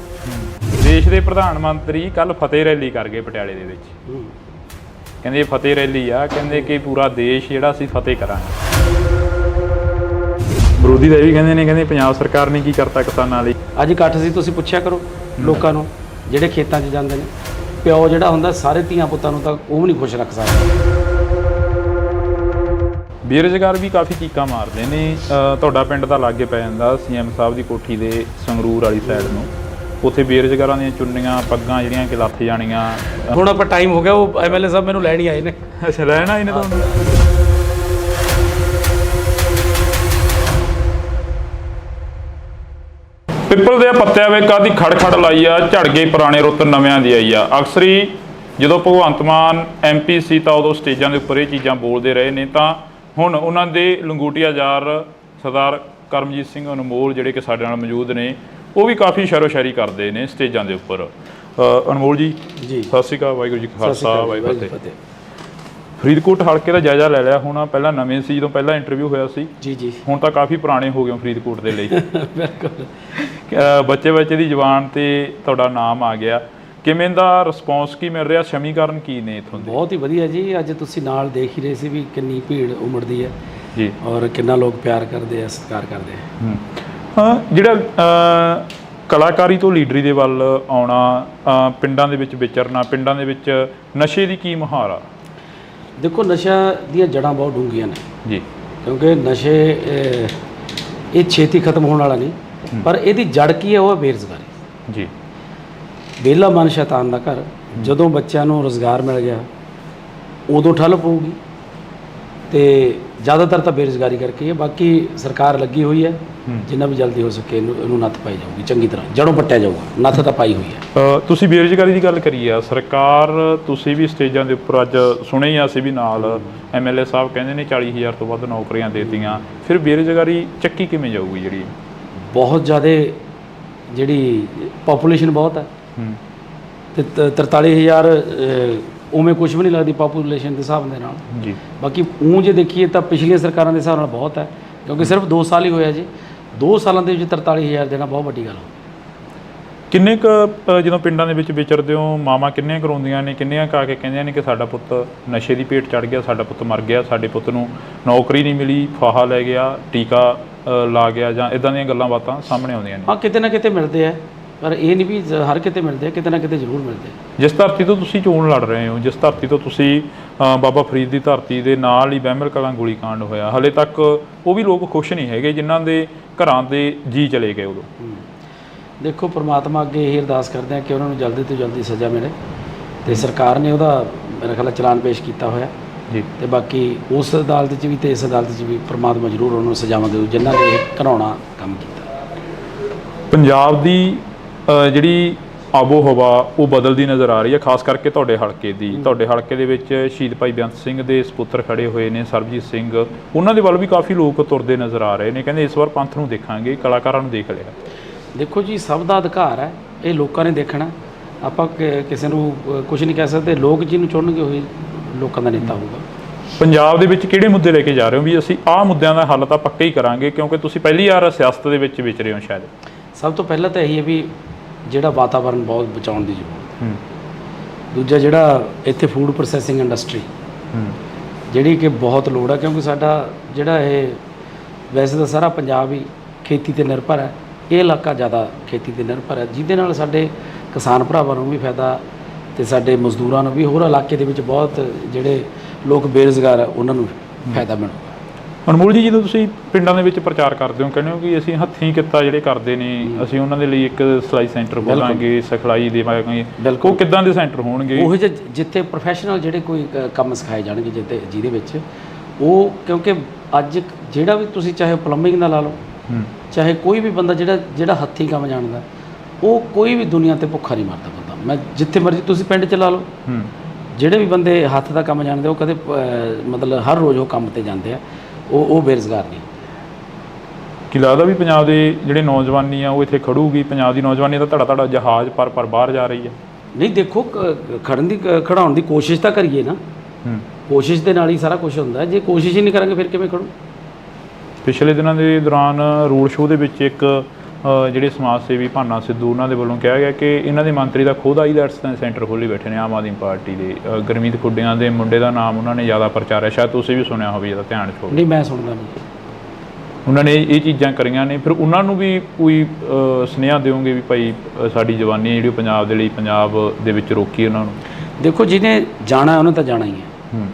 ਦੇਸ਼ ਦੇ ਪ੍ਰਧਾਨ ਮੰਤਰੀ ਕੱਲ ਫਤਿਹ ਰੈਲੀ ਕਰ ਗਏ ਪਟਿਆਲੇ ਦੇ ਵਿੱਚ। ਕਹਿੰਦੇ ਫਤਿਹ ਰੈਲੀ ਆ, ਕਹਿੰਦੇ ਕਿ ਪੂਰਾ ਦੇਸ਼ ਜਿਹੜਾ ਅਸੀਂ ਫਤਿਹ ਕਰਾਂਗੇ। ਵਿਰੋਧੀ ਦਾ ਇਹ ਵੀ ਕਹਿੰਦੇ ਪੰਜਾਬ ਸਰਕਾਰ ਨੇ ਕੀ ਕਰਤਾ ਕਿਸਾਨਾਂ ਲਈ। ਅੱਜ ਇਕੱਠ ਸੀ, ਤੁਸੀਂ ਪੁੱਛਿਆ ਕਰੋ ਲੋਕਾਂ ਨੂੰ ਜਿਹੜੇ ਖੇਤਾਂ 'ਚ ਜਾਂਦੇ ਨੇ। ਪਿਓ ਜਿਹੜਾ ਹੁੰਦਾ ਸਾਰੇ ਧੀਆਂ ਪੁੱਤਾਂ ਨੂੰ ਤਾਂ ਉਹ ਵੀ ਨਹੀਂ ਖੁਸ਼ ਰੱਖ ਸਕਦਾ। ਬੇਰੁਜ਼ਗਾਰ ਵੀ ਕਾਫੀ ਚੀਕਾਂ ਮਾਰਦੇ ਨੇ। ਤੁਹਾਡਾ ਪਿੰਡ ਤਾਂ ਲਾਗੇ ਪੈ ਜਾਂਦਾ ਸੀਐਮ ਸਾਹਿਬ ਦੀ ਕੋਠੀ ਦੇ ਸੰਗਰੂਰ ਵਾਲੀ ਸਾਈਡ ਨੂੰ। ਉੱਥੇ ਬੇਰੁਜ਼ਗਾਰਾਂ ਦੀਆਂ ਚੁੰਨੀਆਂ ਪੱਗਾਂ ਜਿਹੜੀਆਂ ਕਿ ਲੱਥ ਜਾਣੀਆਂ। ਹੁਣ ਆਪਾਂ ਟਾਈਮ ਹੋ ਗਿਆ, ਉਹ ਐਮਐਲਏ ਸਾਹਿਬ ਮੈਨੂੰ ਲੈਣ ਹੀ ਆਏ ਨੇ। ਅੱਛਾ, ਲੈਣ ਆਏ ਨੇ ਤੁਹਾਨੂੰ? ਪਿੱਪਲ ਦੇ ਪੱਤਿਆਂ ਵੇ ਕਾਦੀ ਖੜ ਲਾਈ ਆ, ਝੜ ਗਈ ਪੁਰਾਣੇ ਰੁੱਤ ਨਵਿਆਂ ਦੀ ਆਈ ਆ। ਅਕਸਰ ਹੀ ਜਦੋਂ ਭਗਵੰਤ ਮਾਨ MP ਸੀ ਤਾਂ ਉਦੋਂ ਸਟੇਜਾਂ ਦੇ ਉੱਪਰ ਇਹ ਚੀਜ਼ਾਂ ਬੋਲਦੇ ਰਹੇ ਨੇ, ਤਾਂ ਹੁਣ ਉਹਨਾਂ ਦੇ ਲੰਗੋਟੀਆ ਯਾਰ ਸਰਦਾਰ ਕਰਮਜੀਤ ਸਿੰਘ ਅਨਮੋਲ ਜਿਹੜੇ ਕਿ ਸਾਡੇ ਨਾਲ ਮੌਜੂਦ ਨੇ, ਉਹ ਵੀ ਕਾਫੀ ਸ਼ਰੋ ਸ਼ਾਇਰੀ ਕਰਦੇ ਨੇ ਸਟੇਜਾਂ ਦੇ ਉੱਪਰ। ਅਨਮੋਲ ਜੀ ਜੀ ਸਤਿ ਸ਼੍ਰੀ ਅਕਾਲ, ਵਾਹਿਗੁਰੂ ਜੀ ਕਾ ਖਾਲਸਾ ਵਾਹਿਗੁਰੂ ਜੀ ਕੀ ਫਤਿਹ। ਫਰੀਦਕੋਟ ਹਲਕੇ ਦਾ ਜਾਇਜ਼ਾ ਲੈ ਲਿਆ ਹੁਣ, ਪਹਿਲਾਂ ਨਵੇਂ ਸੀ ਜਦੋਂ ਪਹਿਲਾਂ ਇੰਟਰਵਿਊ ਹੋਇਆ ਸੀ, ਜੀ ਹੁਣ ਤਾਂ ਕਾਫੀ ਪੁਰਾਣੇ ਹੋ ਗਏ ਫਰੀਦਕੋਟ ਦੇ ਲਈ। ਬਿਲਕੁਲ। ਬੱਚੇ ਦੀ ਜ਼ੁਬਾਨ ਤੇ ਤੁਹਾਡਾ ਨਾਮ ਆ ਗਿਆ, ਕਿਵੇਂ ਦਾ ਰਿਸਪੌਂਸ ਕੀ ਮਿਲ ਰਿਹਾ, ਸਮੀਕਰਨ ਕੀ ਨੇ ਇੱਥੋਂ ਦੇ? ਬਹੁਤ ਹੀ ਵਧੀਆ ਜੀ। ਅੱਜ ਤੁਸੀਂ ਨਾਲ ਦੇਖ ਹੀ ਰਹੇ ਸੀ ਵੀ ਕਿੰਨੀ ਭੀੜ ਉਮੜਦੀ ਹੈ ਜੀ, ਔਰ ਕਿੰਨਾ ਲੋਕ ਪਿਆਰ ਕਰਦੇ ਆ, ਸਤਿਕਾਰ ਕਰਦੇ ਆ। ਹਾਂ, ਜਿਹੜਾ ਕਲਾਕਾਰੀ ਤੋਂ ਲੀਡਰੀ ਦੇ ਵੱਲ ਆਉਣਾ, ਪਿੰਡਾਂ ਦੇ ਵਿੱਚ ਵਿਚਰਨਾ, ਪਿੰਡਾਂ ਦੇ ਵਿੱਚ ਨਸ਼ੇ ਦੀ ਕੀ ਮੁਹਾਰ ਆ? ਦੇਖੋ, ਨਸ਼ਾ ਦੀਆਂ ਜੜ੍ਹਾਂ ਬਹੁਤ ਡੂੰਘੀਆਂ ਨੇ ਜੀ, ਕਿਉਂਕਿ ਨਸ਼ੇ ਇਹ ਛੇਤੀ ਖਤਮ ਹੋਣ ਵਾਲਾ ਨਹੀਂ, ਪਰ ਇਹਦੀ ਜੜ ਕੀ ਹੈ? ਉਹ ਹੈ ਬੇਰੁਜ਼ਗਾਰੀ ਜੀ। ਵਿਹਲਾ ਮਨ ਸ਼ੈਤਾਨ ਦਾ ਘਰ। ਜਦੋਂ ਬੱਚਿਆਂ ਨੂੰ ਰੁਜ਼ਗਾਰ ਮਿਲ ਗਿਆ ਉਦੋਂ ਠੱਲ ਪਊਗੀ, ਤੇ ਜ਼ਿਆਦਾਤਰ ਤਾਂ ਬੇਰੁਜ਼ਗਾਰੀ ਕਰਕੇ ਹੈ। ਬਾਕੀ ਸਰਕਾਰ ਲੱਗੀ ਹੋਈ ਹੈ, ਜਿੰਨਾ ਵੀ ਜਲਦੀ ਹੋ ਸਕੇ ਇਹਨੂੰ ਨੱਥ ਪਾਈ ਜਾਊਗੀ, ਚੰਗੀ ਤਰ੍ਹਾਂ ਜੜੋਂ ਪੱਟਿਆ ਜਾਊਗਾ। ਨੱਥ ਤਾਂ ਪਾਈ ਹੋਈ ਹੈ। ਤੁਸੀਂ ਬੇਰੁਜ਼ਗਾਰੀ ਦੀ ਗੱਲ ਕਰੀ ਆ, ਸਰਕਾਰ ਤੁਸੀਂ ਵੀ ਸਟੇਜਾਂ ਦੇ ਉੱਪਰ ਅੱਜ ਸੁਣੇ ਹੀ ਅਸੀਂ ਵੀ ਨਾਲ MLA ਸਾਹਿਬ ਕਹਿੰਦੇ ਨੇ 40,000 ਤੋਂ ਵੱਧ ਨੌਕਰੀਆਂ ਦੇ ਦਿੱਤੀਆਂ, ਫਿਰ ਬੇਰੁਜ਼ਗਾਰੀ ਚੱਕੀ ਕਿਵੇਂ ਜਾਊਗੀ? ਜਿਹੜੀ ਬਹੁਤ ਜ਼ਿਆਦਾ ਜਿਹੜੀ ਪਾਪੂਲੇਸ਼ਨ ਬਹੁਤ ਹੈ, ਤੇ 43,000 ਉਵੇਂ ਕੁਝ ਵੀ ਨਹੀਂ ਲੱਗਦੀ ਪਾਪੂਲੇਸ਼ਨ ਦੇ ਹਿਸਾਬ ਦੇ ਨਾਲ ਜੀ। ਬਾਕੀ ਊਂ ਜੇ ਦੇਖੀਏ ਤਾਂ ਪਿਛਲੀਆਂ ਸਰਕਾਰਾਂ ਦੇ ਹਿਸਾਬ ਨਾਲ ਬਹੁਤ ਹੈ, ਕਿਉਂਕਿ ਸਿਰਫ 2 ਸਾਲ ਹੀ ਹੋਇਆ ਜੀ। 2 ਸਾਲਾਂ ਦੇ ਵਿੱਚ 43,000 ਦੇਣਾ ਬਹੁਤ ਵੱਡੀ ਗੱਲ ਹੈ। ਕਿੰਨੇ ਕੁ ਜਦੋਂ ਪਿੰਡਾਂ ਦੇ ਵਿੱਚ ਵਿਚਰਦੇ ਹੋ, ਮਾਵਾਂ ਕਿੰਨੀਆਂ ਕਰਾਉਂਦੀਆਂ ਨੇ, ਕਿੰਨੀਆਂ ਕਾ ਕੇ ਕਹਿੰਦੀਆਂ ਨੇ ਕਿ ਸਾਡਾ ਪੁੱਤ ਨਸ਼ੇ ਦੀ ਭੇਟ ਚੜ ਗਿਆ, ਸਾਡਾ ਪੁੱਤ ਮਰ ਗਿਆ, ਸਾਡੇ ਪੁੱਤ ਨੂੰ ਨੌਕਰੀ ਨਹੀਂ ਮਿਲੀ, ਫਾਹਾ ਲੈ ਗਿਆ, ਟੀਕਾ ਲਾ ਗਿਆ, ਜਾਂ ਇਦਾਂ ਦੀਆਂ ਗੱਲਾਂ ਬਾਤਾਂ ਸਾਹਮਣੇ ਆਉਂਦੀਆਂ ਨੇ? ਹਾਂ, ਕਿਤੇ ਨਾ ਕਿਤੇ ਮਿਲਦੇ ਆ, ਪਰ ਇਹ ਨਹੀਂ ਵੀ ਹਰ ਕਿਤੇ ਮਿਲਦੇ ਆ, ਕਿਤੇ ਨਾ ਕਿਤੇ ਜ਼ਰੂਰ ਮਿਲਦੇ ਆ। ਜਿਸ ਧਰਤੀ ਤੋਂ ਤੁਸੀਂ ਚੋਣ ਲੜ ਰਹੇ ਹੋ, ਜਿਸ ਧਰਤੀ ਤੋਂ ਤੁਸੀਂ ਬਾਬਾ ਫਰੀਦ ਦੀ ਧਰਤੀ ਦੇ ਨਾਲ ਹੀ ਬਹਿਮਲ ਕਲਾਂ ਗੋਲੀकांड ਹੋਇਆ, ਹਲੇ ਤੱਕ ਉਹ ਵੀ ਲੋਕ ਖੁਸ਼ ਨਹੀਂ ਹੈਗੇ ਜਿਨ੍ਹਾਂ ਦੇ ਘਰਾਂ ਦੇ ਜੀ ਚਲੇ ਗਏ ਉਦੋਂ। ਦੇਖੋ, ਪ੍ਰਮਾਤਮਾ ਅੱਗੇ ਇਹ ਅਰਦਾਸ ਕਰਦੇ ਆ ਕਿ ਉਹਨਾਂ ਨੂੰ ਜਲਦੀ ਤੋਂ ਜਲਦੀ ਸਜ਼ਾ ਮਿਲੇ, ਤੇ ਸਰਕਾਰ ਨੇ ਉਹਦਾ ਮੇਰਾ ਖਿਆਲ ਚਲਾਨ ਪੇਸ਼ ਕੀਤਾ ਹੋਇਆ ਜੀ। ਤੇ ਬਾਕੀ ਉਸ ਅਦਾਲਤ 'ਚ ਵੀ ਤੇ ਇਸ ਅਦਾਲਤ 'ਚ ਵੀ ਪ੍ਰਮਾਤਮਾ ਜ਼ਰੂਰ ਉਹਨਾਂ ਨੂੰ ਸਜ਼ਾਵਾਂ ਦੇਊ ਜਿਨ੍ਹਾਂ ਨੇ ਇਹ ਘਿਨਾਉਣਾ ਕੰਮ ਕੀਤਾ। ਪੰਜਾਬ ਦੀ ਜਿਹੜੀ ਆਬੋ ਹਵਾ ਉਹ ਬਦਲਦੀ ਨਜ਼ਰ ਆ ਰਹੀ ਹੈ, ਖਾਸ ਕਰਕੇ ਤੁਹਾਡੇ ਹਲਕੇ ਦੀ। ਤੁਹਾਡੇ ਹਲਕੇ ਦੇ ਵਿੱਚ ਸ਼ਹੀਦ ਭਾਈ ਬੇਅੰਤ ਸਿੰਘ ਦੇ ਸਪੁੱਤਰ ਖੜੇ ਹੋਏ ਨੇ, ਸਰਬਜੀਤ ਸਿੰਘ, ਉਹਨਾਂ ਦੇ ਵੱਲ ਵੀ ਕਾਫੀ ਲੋਕ ਤੁਰਦੇ ਨਜ਼ਰ ਆ ਰਹੇ ਨੇ, ਕਹਿੰਦੇ ਇਸ ਵਾਰ ਪੰਥ ਨੂੰ ਦੇਖਾਂਗੇ, ਕਲਾਕਾਰਾਂ ਨੂੰ ਦੇਖ ਲਿਆ। ਦੇਖੋ ਜੀ, ਸਭ ਦਾ ਅਧਿਕਾਰ ਹੈ, ਇਹ ਲੋਕਾਂ ਨੇ ਦੇਖਣਾ। ਆਪਾਂ ਕਿਸੇ ਨੂੰ ਕੁਝ ਨਹੀਂ ਕਹਿ ਸਕਦੇ। ਲੋਕ ਜਿਹਨੂੰ ਚੁਣਨਗੇ ਉਹੀ ਲੋਕਾਂ ਦਾ ਨੇਤਾ ਹੋਊਗਾ। ਪੰਜਾਬ ਦੇ ਵਿੱਚ ਕਿਹੜੇ ਮੁੱਦੇ ਲੈ ਕੇ ਜਾ ਰਹੇ ਹੋ ਵੀ ਅਸੀਂ ਆਹ ਮੁੱਦਿਆਂ ਦਾ ਹੱਲ ਤਾਂ ਪੱਕਾ ਹੀ ਕਰਾਂਗੇ, ਕਿਉਂਕਿ ਤੁਸੀਂ ਪਹਿਲੀ ਵਾਰ ਸਿਆਸਤ ਦੇ ਵਿੱਚ ਵਿਚਰੇ ਹੋ ਸ਼ਾਇਦ? ਸਭ ਤੋਂ ਪਹਿਲਾਂ ਤਾਂ ਇਹੀ ਹੈ ਵੀ ਜਿਹੜਾ ਵਾਤਾਵਰਨ ਬਹੁਤ ਬਚਾਉਣ ਦੀ ਜ਼ਰੂਰਤ ਹੈ। ਦੂਜਾ, ਜਿਹੜਾ ਇੱਥੇ ਫੂਡ ਪ੍ਰੋਸੈਸਿੰਗ ਇੰਡਸਟਰੀ ਜਿਹੜੀ ਕਿ ਬਹੁਤ ਲੋੜ ਹੈ, ਕਿਉਂਕਿ ਸਾਡਾ ਜਿਹੜਾ ਇਹ ਵੈਸੇ ਤਾਂ ਸਾਰਾ ਪੰਜਾਬ ਹੀ ਖੇਤੀ 'ਤੇ ਨਿਰਭਰ ਹੈ, ਇਹ ਇਲਾਕਾ ਜ਼ਿਆਦਾ ਖੇਤੀ 'ਤੇ ਨਿਰਭਰ ਹੈ, ਜਿਹਦੇ ਨਾਲ ਸਾਡੇ ਕਿਸਾਨ ਭਰਾਵਾਂ ਨੂੰ ਵੀ ਫਾਇਦਾ ਤੇ ਸਾਡੇ ਮਜ਼ਦੂਰਾਂ ਨੂੰ ਵੀ, ਹੋਰ ਇਲਾਕੇ ਦੇ ਵਿੱਚ ਬਹੁਤ ਜਿਹੜੇ ਲੋਕ ਬੇਰੁਜ਼ਗਾਰ ਆ ਉਹਨਾਂ ਨੂੰ ਫਾਇਦਾ ਮਿਲੂਗਾ। ਅਨਮੋਲ ਜੀ, ਜਦੋਂ ਤੁਸੀਂ ਪਿੰਡਾਂ ਦੇ ਵਿੱਚ ਪ੍ਰਚਾਰ ਕਰਦੇ ਹੋ, ਕਹਿੰਦੇ ਹੋ ਕਿ ਅਸੀਂ ਹੱਥੀਂ ਕਿੱਤਾ ਜਿਹੜੇ ਕਰਦੇ ਨੇ, ਅਸੀਂ ਉਹਨਾਂ ਦੇ ਲਈ ਇੱਕ ਸਿਲਾਈ ਸੈਂਟਰ ਖੋਲਾਂਗੇ, ਸਿਖਲਾਈ ਦੇਵਾਂਗੇ, ਉਹ ਕਿੱਦਾਂ ਦੇ ਸੈਂਟਰ ਹੋਣਗੇ? ਉਹ ਜਿੱਥੇ ਪ੍ਰੋਫੈਸ਼ਨਲ ਜਿਹੜੇ ਕੋਈ ਕੰਮ ਸਿਖਾਏ ਜਾਣਗੇ, ਜਿਹਦੇ ਵਿੱਚ ਉਹ, ਕਿਉਂਕਿ ਅੱਜ ਜਿਹੜਾ ਵੀ ਤੁਸੀਂ ਚਾਹੇ ਪਲੰਬਿੰਗ ਦਾ ਲਾ ਲਓ, ਚਾਹੇ ਕੋਈ ਵੀ ਬੰਦਾ ਜਿਹੜਾ ਹੱਥੀਂ ਕੰਮ ਜਾਣਦਾ, ਉਹ ਕੋਈ ਵੀ ਦੁਨੀਆ ਤੇ ਭੁੱਖਾ ਨਹੀਂ ਮਰਦਾ ਬੰਦਾ। ਮੈਂ ਜਿੱਥੇ ਮਰਜ਼ੀ ਤੁਸੀਂ ਪਿੰਡ 'ਚ ਲਾ ਲਓ, ਜਿਹੜੇ ਵੀ ਬੰਦੇ ਹੱਥ ਦਾ ਕੰਮ ਜਾਣਦੇ ਉਹ ਕਦੇ ਮਤਲਬ ਹਰ ਰੋਜ਼ ਉਹ ਕੰਮ ਤੇ ਜਾਂਦੇ ਆ, ਉਹ ਬੇਰੁਜ਼ਗਾਰ ਨਹੀਂ। ਕੀ ਲੱਗਦਾ ਵੀ ਪੰਜਾਬ ਦੇ ਜਿਹੜੇ ਨੌਜਵਾਨੀ ਆ ਉਹ ਇੱਥੇ ਖੜੂਗੀ? ਪੰਜਾਬ ਦੀ ਨੌਜਵਾਨੀ ਦਾ ਧੜਾ ਜਹਾਜ਼ ਪਰ ਬਾਹਰ ਜਾ ਰਹੀ ਹੈ। ਨਹੀਂ, ਦੇਖੋ, ਖੜਾਉਣ ਦੀ ਕੋਸ਼ਿਸ਼ ਤਾਂ ਕਰੀਏ ਨਾ। ਕੋਸ਼ਿਸ਼ ਦੇ ਨਾਲ ਹੀ ਸਾਰਾ ਕੁਝ ਹੁੰਦਾ। ਜੇ ਕੋਸ਼ਿਸ਼ ਹੀ ਨਹੀਂ ਕਰਾਂਗੇ ਫਿਰ ਕਿਵੇਂ ਖੜੂ? ਪਿਛਲੇ ਦਿਨਾਂ ਦੇ ਦੌਰਾਨ ਰੋਡ ਸ਼ੋਅ ਦੇ ਵਿੱਚ ਇੱਕ ਜਿਹੜੇ ਸਮਾਜ ਸੇਵੀ ਭਾਨਾ ਸਿੱਧੂ, ਉਹਨਾਂ ਦੇ ਵੱਲੋਂ ਕਿਹਾ ਗਿਆ ਕਿ ਇਹਨਾਂ ਦੇ ਮੰਤਰੀ ਦਾ ਖੁਦ ਆਈਲੈਟਸ ਸੈਂਟਰ ਖੋਲ੍ਹੀ ਬੈਠੇ ਨੇ ਆਮ ਆਦਮੀ ਪਾਰਟੀ ਦੇ। ਗੁਰਮੀਤ ਖੁੱਡੀਆਂ ਦੇ ਮੁੰਡੇ ਦਾ ਨਾਮ ਉਹਨਾਂ ਨੇ ਜ਼ਿਆਦਾ ਪ੍ਰਚਾਰਿਆ, ਸ਼ਾਇਦ ਤੁਸੀਂ ਵੀ ਸੁਣਿਆ ਹੋਵੇ, ਜਿਹਦਾ ਧਿਆਨ 'ਚ ਹੋਵੇ। ਨਹੀਂ, ਮੈਂ ਸੁਣਦਾ ਨਹੀਂ। ਉਹਨਾਂ ਨੇ ਇਹ ਚੀਜ਼ਾਂ ਕਰੀਆਂ ਨੇ, ਫਿਰ ਉਹਨਾਂ ਨੂੰ ਵੀ ਕੋਈ ਸੁਨੇਹਾ ਦਿਓਗੇ ਵੀ ਭਾਈ ਸਾਡੀ ਜਵਾਨੀ ਜਿਹੜੀ ਪੰਜਾਬ ਦੇ ਲਈ, ਪੰਜਾਬ ਦੇ ਵਿੱਚ ਰੋਕੀ ਉਹਨਾਂ ਨੂੰ? ਦੇਖੋ, ਜਿਹਨੇ ਜਾਣਾ ਉਹਨੇ ਤਾਂ ਜਾਣਾ ਹੀ ਹੈ।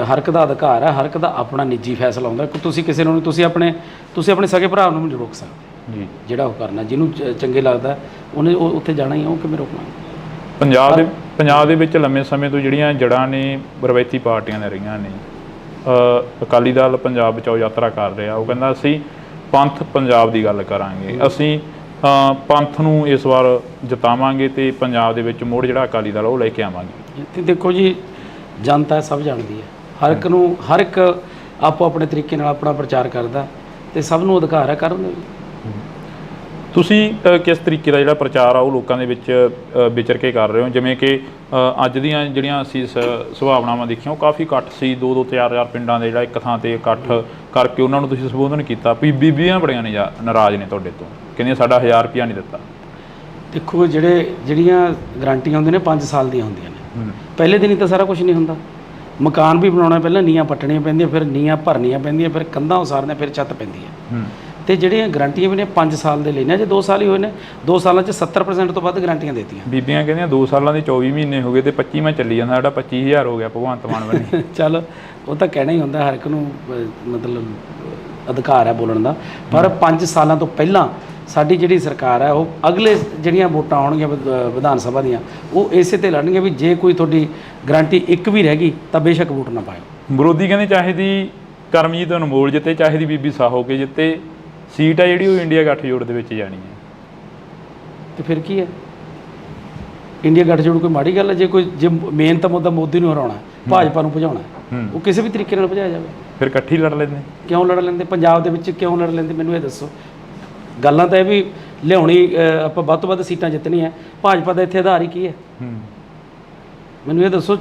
ਹਰ ਇੱਕ ਦਾ ਅਧਿਕਾਰ ਹੈ, ਹਰ ਇੱਕ ਦਾ ਆਪਣਾ ਨਿੱਜੀ ਫੈਸਲਾ ਹੁੰਦਾ। ਤੁਸੀਂ ਕਿਸੇ ਨੂੰ ਤੁਸੀਂ ਆਪਣੇ ਸਕੇ ਭਰਾ ਨੂੰ ਨਹੀਂ ਰੋਕ ਸਕਦੇ ਜੀ। ਜਿਹੜਾ ਉਹ ਕਰਨਾ, ਜਿਹਨੂੰ ਚੰਗੇ ਲੱਗਦਾ ਉਹਨੇ ਉੱਥੇ ਜਾਣਾ ਹੀ ਆ, ਉਹ ਕਿਵੇਂ ਰੋਕਣਾ? ਪੰਜਾਬ ਦੇ ਵਿੱਚ ਲੰਮੇ ਸਮੇਂ ਤੋਂ ਜਿਹੜੀਆਂ ਜੜ੍ਹਾਂ ਨੇ ਰਵਾਇਤੀ ਪਾਰਟੀਆਂ ਨੇ ਰਹੀਆਂ ਨੇ। ਅਕਾਲੀ ਦਲ ਪੰਜਾਬ ਬਚਾਓ ਯਾਤਰਾ ਕਰ ਰਿਹਾ, ਉਹ ਕਹਿੰਦਾ ਅਸੀਂ ਪੰਥ ਪੰਜਾਬ ਦੀ ਗੱਲ ਕਰਾਂਗੇ, ਅਸੀਂ ਪੰਥ ਨੂੰ ਇਸ ਵਾਰ ਜਿਤਾਵਾਂਗੇ ਤੇ ਪੰਜਾਬ ਦੇ ਵਿੱਚ ਮੁੜ ਜਿਹੜਾ ਅਕਾਲੀ ਦਲ ਉਹ ਲੈ ਕੇ ਆਵਾਂਗੇ। ਤੇ ਦੇਖੋ ਜੀ, ਜਨਤਾ ਸਭ ਜਾਣਦੀ ਹੈ, ਹਰ ਇੱਕ ਆਪੋ ਆਪਣੇ ਤਰੀਕੇ ਨਾਲ ਆਪਣਾ ਪ੍ਰਚਾਰ ਕਰਦਾ ਤੇ ਸਭ ਨੂੰ ਅਧਿਕਾਰ ਹੈ ਕਰਨ ਦਾ। ਤੁਸੀਂ ਕਿਸ ਤਰੀਕੇ ਦਾ ਜਿਹੜਾ ਪ੍ਰਚਾਰ ਆ ਉਹ ਲੋਕਾਂ ਦੇ ਵਿੱਚ ਵਿਚਰ ਕੇ ਕਰ ਰਹੇ ਹੋ? ਜਿਵੇਂ ਕਿ ਅੱਜ ਦੀਆਂ ਜਿਹੜੀਆਂ ਅਸੀਂ ਸੁਭਾਵਨਾਵਾਂ ਦੇਖੀਆਂ, ਉਹ ਕਾਫੀ ਇਕੱਠ ਸੀ, 2-2 4-4 ਪਿੰਡਾਂ ਦੇ ਜਿਹੜਾ ਇੱਕ ਥਾਂ ਤੇ ਇਕੱਠ ਕਰਕੇ ਉਹਨਾਂ ਨੂੰ ਤੁਸੀਂ ਸੰਬੋਧਨ ਕੀਤਾ। ਬੀਬੀਆਂ ਬੜੀਆਂ ਨਾਰਾਜ਼ ਨੇ ਤੁਹਾਡੇ ਤੋਂ, ਕਹਿੰਦੀਆਂ ਸਾਡਾ 1000 ਰੁਪਇਆ ਨਹੀਂ ਦਿੱਤਾ। ਦੇਖੋ, ਜਿਹੜੀਆਂ ਗਰੰਟੀਆਂ ਹੁੰਦੀਆਂ ਨੇ 5 ਸਾਲ ਦੀਆਂ ਹੁੰਦੀਆਂ ਨੇ। ਪਹਿਲੇ ਦਿਨ ਹੀ ਤਾਂ ਸਾਰਾ ਕੁਝ ਨਹੀਂ ਹੁੰਦਾ। ਮਕਾਨ ਵੀ ਬਣਾਉਣਾ, ਪਹਿਲਾਂ ਨੀਹਾਂ ਪੱਟਣੀਆਂ ਪੈਂਦੀਆਂ, ਫਿਰ ਨੀਹਾਂ ਭਰਨੀਆਂ ਪੈਂਦੀਆਂ, ਫਿਰ ਕੰਧਾਂ ਉਸਾਰਨੀਆਂ, ਫਿਰ ਛੱਤ ਪੈਂਦੀ ਹੈ। ਤੇ ਜਿਹੜੀਆਂ ਗਰੰਟੀਆਂ ਵੀ ਨੇ 5 ਸਾਲ ਦੇ ਲਈ ਨੇ, ਜੇ 2 ਸਾਲ ਹੀ ਹੋਏ ਨੇ, 2 ਸਾਲਾਂ 'ਚ 70% ਤੋਂ ਵੱਧ ਗਰੰਟੀਆਂ ਦੇਤੀਆਂ। ਬੀਬੀਆਂ ਕਹਿੰਦੀਆਂ 2 ਸਾਲਾਂ ਦੇ 24 ਮਹੀਨੇ ਹੋ ਗਏ ਤੇ 25ਵਾਂ ਚੱਲੀ ਜਾਂਦਾ, ਸਾਡਾ 25000 ਹੋ ਗਿਆ ਭਗਵੰਤ ਮਾਨ ਬਣੀ। ਚੱਲ, ਉਹ ਤਾਂ ਕਹਿਣਾ ਹੀ ਹੁੰਦਾ, ਹਰ ਇੱਕ ਨੂੰ ਮਤਲਬ ਅਧਿਕਾਰ ਹੈ ਬੋਲਣ ਦਾ। ਪਰ 5 ਸਾਲਾਂ ਤੋਂ ਪਹਿਲਾਂ ਸਾਡੀ ਜਿਹੜੀ ਸਰਕਾਰ ਹੈ, ਉਹ ਅਗਲੇ ਜਿਹੜੀਆਂ ਵੋਟਾਂ ਆਉਣਗੀਆਂ ਵਿਧਾਨ ਸਭਾ ਦੀਆਂ, ਉਹ ਇਸੇ ਤੇ ਲੜਨਗੀਆਂ ਵੀ ਜੇ ਕੋਈ ਤੁਹਾਡੀ ਗਰੰਟੀ ਇੱਕ ਵੀ ਰਹਿ ਗਈ ਤਾਂ ਬੇਸ਼ੱਕ ਵੋਟ ਨਾ ਪਾਇਓ। ਵਿਰੋਧੀ ਕਹਿੰਦੇ ਚਾਹੇ ਦੀ ਕਰਮਜੀਤ ਅਨਮੋਲ ਜਿੱਤੇ, ਚਾਹੇ ਦੀ ਬੀਬੀ ਸਾਹੋ ਕੇ ਜਿੱਤੇ, ਸੀਟ ਆ ਜਿਹੜੀ ਉਹ ਇੰਡੀਆ ਗੱਠਜੋੜ ਦੇ ਵਿੱਚ ਜਾਣੀ ਹੈ। ਤੇ ਫਿਰ ਕੀ ਹੈ? ਇੰਡੀਆ ਗੱਠਜੋੜ ਕੋਈ ਮਾੜੀ ਗੱਲ ਹੈ? ਜੇ ਮੇਨ ਤਾਂ ਮੁੱਦਾ ਮੋਦੀ ਨੂੰ ਹਰਾਉਣਾ, ਭਾਜਪਾ ਨੂੰ ਭਜਾਉਣਾ, ਉਹ ਕਿਸੇ ਵੀ ਤਰੀਕੇ ਨਾਲ ਭਜਾਇਆ ਜਾਵੇ। ਫਿਰ ਇਕੱਠੀ ਲੜ ਲੈਂਦੇ? ਕਿਉਂ ਲੜ ਲੈਂਦੇ? ਪੰਜਾਬ ਦੇ ਵਿੱਚ ਕਿਉਂ ਲੜ ਲੈਂਦੇ? ਮੈਨੂੰ ਇਹ ਦੱਸੋ। ਗੱਲਾਂ ਤਾਂ ਇਹ ਵੀ ਲਿਆਉਣੀ, ਆਪਾਂ ਵੱਧ ਤੋਂ ਵੱਧ ਸੀਟਾਂ ਜਿੱਤਣੀਆਂ, ਭਾਜਪਾ ਦਾ ਇੱਥੇ ਆਧਾਰ ਹੀ ਕੀ ਹੈ? ਮੈਨੂੰ ਇਹ ਦੱਸੋ।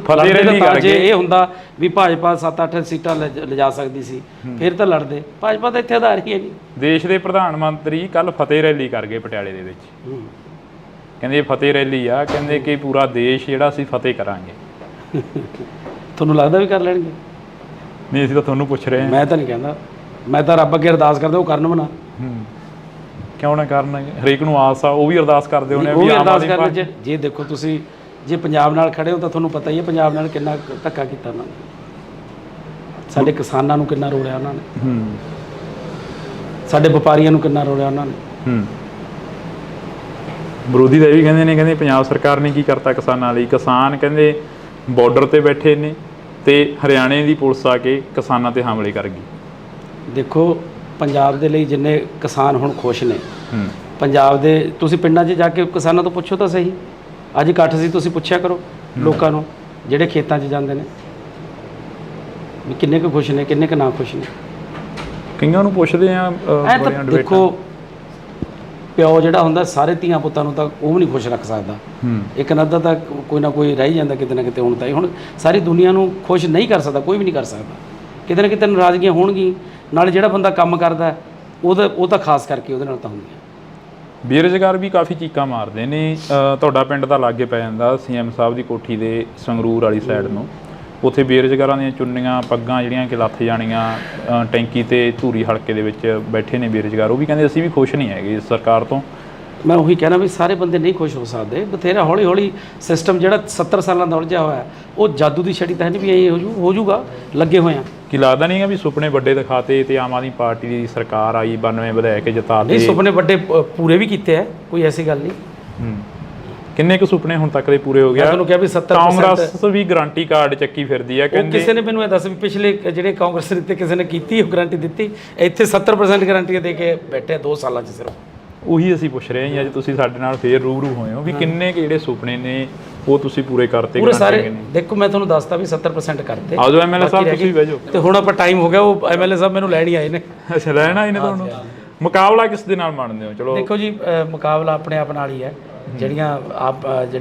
ਜੇ ਇਹ ਹੁੰਦਾ ਵੀ ਭਾਜਪਾ 7-8 ਸੀਟਾਂ ਲਿਜਾ ਸਕਦੀ ਸੀ, ਫਿਰ ਤਾਂ ਲੜਦੇ। ਭਾਜਪਾ ਦਾ ਇੱਥੇ ਆਧਾਰ ਹੀ ਹੈ ਨਹੀਂ। ਦੇਸ਼ ਦੇ ਪ੍ਰਧਾਨ ਮੰਤਰੀ ਕੱਲ ਫਤਿਹ ਰੈਲੀ ਕਰ ਗਏ ਪਟਿਆਲੇ ਦੇ ਵਿੱਚ। ਕਹਿੰਦੇ ਫਤਿਹ ਰੈਲੀ ਆ, ਕਹਿੰਦੇ ਕਿ ਪੂਰਾ ਦੇਸ਼ ਜਿਹੜਾ ਅਸੀਂ ਫਤਿਹ ਕਰਾਂਗੇ। ਤੁਹਾਨੂੰ ਲੱਗਦਾ ਵੀ ਕਰ ਲੈਣਗੇ? ਨਹੀਂ, ਅਸੀਂ ਤਾਂ ਤੁਹਾਨੂੰ ਪੁੱਛ ਰਹੇ ਹਾਂ। ਮੈਂ ਤਾਂ ਨਹੀਂ ਕਹਿੰਦਾ, ਮੈਂ ਤਾਂ ਰੱਬ ਅੱਗੇ ਅਰਦਾਸ ਕਰਦਾ ਉਹ ਕਰਨ ਬਣਾ। ਕਿਉਂ ਨਾ ਕਰਨ? ਹਰੇਕ ਨੂੰ ਆਸ ਆ, ਉਹ ਵੀ ਅਰਦਾਸ ਕਰਦੇ ਹੋਣੇ ਵੀ ਅਰਦਾਸ ਕਰਨ। ਜੇ ਦੇਖੋ, ਤੁਸੀਂ ਜੇ ਪੰਜਾਬ ਨਾਲ ਖੜੇ ਹੋ ਤਾਂ ਤੁਹਾਨੂੰ ਪਤਾ ਹੀ ਹੈ ਪੰਜਾਬ ਨਾਲ ਕਿੰਨਾ ਧੱਕਾ ਕੀਤਾ ਉਹਨਾਂ ਨੇ। ਸਾਡੇ ਕਿਸਾਨਾਂ ਨੂੰ ਕਿੰਨਾ ਰੋਲਿਆ ਉਹਨਾਂ ਨੇ, ਸਾਡੇ ਵਪਾਰੀਆਂ ਨੂੰ ਕਿੰਨਾ ਰੋਲਿਆ ਉਹਨਾਂ ਨੇ। ਵਿਰੋਧੀ ਤਾਂ ਇਹ ਵੀ ਕਹਿੰਦੇ ਪੰਜਾਬ ਸਰਕਾਰ ਨੇ ਕੀ ਕਰਤਾ ਕਿਸਾਨਾਂ ਲਈ। ਕਿਸਾਨ ਕਹਿੰਦੇ ਬਾਰਡਰ ਤੇ ਬੈਠੇ ਨੇ ਤੇ ਹਰਿਆਣੇ ਦੀ ਪੁਲਿਸ ਆ ਕੇ ਕਿਸਾਨਾਂ ਤੇ ਹਮਲੇ ਕਰ ਗਈ। ਦੇਖੋ, ਪੰਜਾਬ ਦੇ ਲਈ ਜਿੰਨੇ ਕਿਸਾਨ ਹੁਣ ਖੁਸ਼ ਨੇ, ਪੰਜਾਬ ਦੇ, ਤੁਸੀਂ ਪਿੰਡਾਂ 'ਚ ਜਾ ਕੇ ਕਿਸਾਨਾਂ ਤੋਂ ਪੁੱਛੋ ਤਾਂ ਸਹੀ। ਅੱਜ ਇਕੱਠ ਸੀ, ਤੁਸੀਂ ਪੁੱਛਿਆ ਕਰੋ ਲੋਕਾਂ ਨੂੰ ਜਿਹੜੇ ਖੇਤਾਂ 'ਚ ਜਾਂਦੇ ਨੇ ਵੀ ਕਿੰਨੇ ਕੁ ਖੁਸ਼ ਨੇ, ਕਿੰਨੇ ਕੁ ਨਾ ਖੁਸ਼ ਨੇ। ਕਈਆਂ ਨੂੰ ਪੁੱਛਦੇ ਆ। ਦੇਖੋ, ਪਿਓ ਜਿਹੜਾ ਹੁੰਦਾ ਸਾਰੇ ਧੀਆਂ ਪੁੱਤਾਂ ਨੂੰ ਤਾਂ ਉਹ ਵੀ ਨਹੀਂ ਖੁਸ਼ ਰੱਖ ਸਕਦਾ। ਇੱਕ ਨੱਦਾ ਤਾਂ ਕੋਈ ਨਾ ਕੋਈ ਰਹਿ ਜਾਂਦਾ ਕਿਤੇ ਨਾ ਕਿਤੇ। ਹੁਣ ਸਾਰੀ ਦੁਨੀਆ ਨੂੰ ਖੁਸ਼ ਨਹੀਂ ਕਰ ਸਕਦਾ, ਕੋਈ ਵੀ ਨਹੀਂ ਕਰ ਸਕਦਾ। ਕਿਤੇ ਨਾ ਕਿਤੇ ਨਾਰਾਜ਼ਗੀਆਂ ਹੋਣਗੀਆਂ। ਨਾਲੇ ਜਿਹੜਾ ਬੰਦਾ ਕੰਮ ਕਰਦਾ ਉਹ ਤਾਂ ਖਾਸ ਕਰਕੇ ਉਹਦੇ ਨਾਲ ਤਾਂ ਹੁੰਦੀਆਂ। ਬੇਰੁਜ਼ਗਾਰ ਵੀ ਕਾਫੀ ਚੀਕਾਂ ਮਾਰਦੇ ਨੇ। ਤੁਹਾਡਾ ਪਿੰਡ ਤਾਂ ਲਾਗੇ ਪੈ ਜਾਂਦਾ, CM ਸਾਹਿਬ ਦੀ ਕੋਠੀ ਦੇ ਸੰਗਰੂਰ ਵਾਲੀ ਸਾਈਡ ਨੂੰ। ਉੱਥੇ ਬੇਰੁਜ਼ਗਾਰਾਂ ਦੀਆਂ ਚੁੰਨੀਆਂ ਪੱਗਾਂ ਜਿਹੜੀਆਂ ਕਿ ਲੱਥ ਜਾਣੀਆਂ, ਟੈਂਕੀ ਤੇ ਧੂਰੀ ਹਲਕੇ ਦੇ ਵਿੱਚ ਬੈਠੇ ਨੇ ਬੇਰੁਜ਼ਗਾਰ। ਉਹ ਵੀ ਕਹਿੰਦੇ ਅਸੀਂ ਵੀ ਖੁਸ਼ ਨਹੀਂ ਹੈਗੇ ਇਸ ਸਰਕਾਰ ਤੋਂ। ਮੈਂ ਉਹੀ ਕਹਿਣਾ ਵੀ ਸਾਰੇ ਬੰਦੇ ਨਹੀਂ ਖੁਸ਼ ਹੋ ਸਕਦੇ। ਬਥੇਰਾ ਹੌਲੀ ਹੌਲੀ ਸਿਸਟਮ ਜਿਹੜਾ 70 ਸਾਲਾਂ ਦਾ ਉਲਝਿਆ ਹੋਇਆ, ਉਹ ਜਾਦੂ ਦੀ ਛੜੀ ਤਾਂ ਨਹੀਂ ਵੀ ਐਂ ਹੋ ਜੂਗਾ। ਲੱਗੇ ਹੋਏ ਆ। ਕੀ ਲੱਗਦਾ ਨਹੀਂ ਵੀ ਸੁਪਨੇ ਵੱਡੇ ਦਿਖਾਤੇ ਤੇ ਆਮ ਆਦਮੀ ਪਾਰਟੀ ਦੀ ਸਰਕਾਰ ਆਈ, 92 ਵਧਾਇਆ ਕੇ ਜਿਤਾ ਦੇ? ਨਹੀਂ, ਸੁਪਨੇ ਵੱਡੇ ਪੂਰੇ ਵੀ ਕੀਤੇ ਆ, ਕੋਈ ਐਸੀ ਗੱਲ ਨਹੀਂ। ਕਿੰਨੇ ਕੁ ਸੁਪਨੇ ਹੁਣ ਤੱਕ ਦੇ ਪੂਰੇ ਹੋ ਗਿਆ? ਤੁਹਾਨੂੰ ਕਿਹਾ ਵੀ 70%। ਕਾਂਗਰਸ ਵੀ ਗਰੰਟੀ ਕਾਰਡ ਚੱਕੀ ਫਿਰਦੀ ਆ। ਕਹਿੰਦੇ ਕਿਸੇ ਨੇ ਮੈਨੂੰ ਇਹ ਦੱਸ ਵੀ ਪਿਛਲੇ ਜਿਹੜੇ ਕਾਂਗਰਸ ਦਿੱਤੇ ਕਿਸੇ ਨੇ ਕੀਤੀ, ਉਹ ਗਰੰਟੀ ਦਿੱਤੀ? ਇੱਥੇ 70% ਗਰੰਟੀਆਂ ਦੇ ਕੇ ਬੈਠੇ 2 ਸਾਲਾਂ 'ਚ ਸਿਰਫ। ਉਹੀ ਅਸੀਂ ਪੁੱਛ ਰਹੇ ਹਾਂ ਅੱਜ ਤੁਸੀਂ ਸਾਡੇ ਨਾਲ ਫੇਰ ਰੂਬਰੂ ਹੋਏ ਹੋ ਵੀ ਕਿੰਨੇ ਕੁ ਜਿਹੜੇ ਸੁਪਨੇ ਨੇ ਉਹ ਤੁਸੀਂ ਪੂਰੇ ਕਰਤੇ? ਪੂਰੇ ਸਾਰੇ। ਦੇਖੋ, ਮੈਂ ਤੁਹਾਨੂੰ ਦੱਸਤਾ ਵੀ 70% ਕਰਤੇ। ਆਜੋ MLA ਸਾਹਿਬ, ਤੁਸੀਂ ਬਹਿ ਜਾਓ। ਤੇ ਹੁਣ ਆਪਾਂ ਟਾਈਮ ਹੋ ਗਿਆ, ਉਹ MLA ਸਾਹਿਬ ਮੈਨੂੰ ਲੈਣ ਹੀ ਆਏ ਨੇ। ਅੱਛਾ, ਲੈਣ ਆਏ ਨੇ ਤੁਹਾਨੂੰ? ਮੁਕਾਬਲਾ ਕਿਸ ਦੇ ਨਾਲ ਮੰਨਦੇ ਹੋ? ਚਲੋ ਦੇਖੋ ਜੀ, ਮੁਕਾਬਲਾ ਆਪਣੇ ਆਪ ਨਾਲ ਹੀ ਹੈ। ਜਿਹੜੀ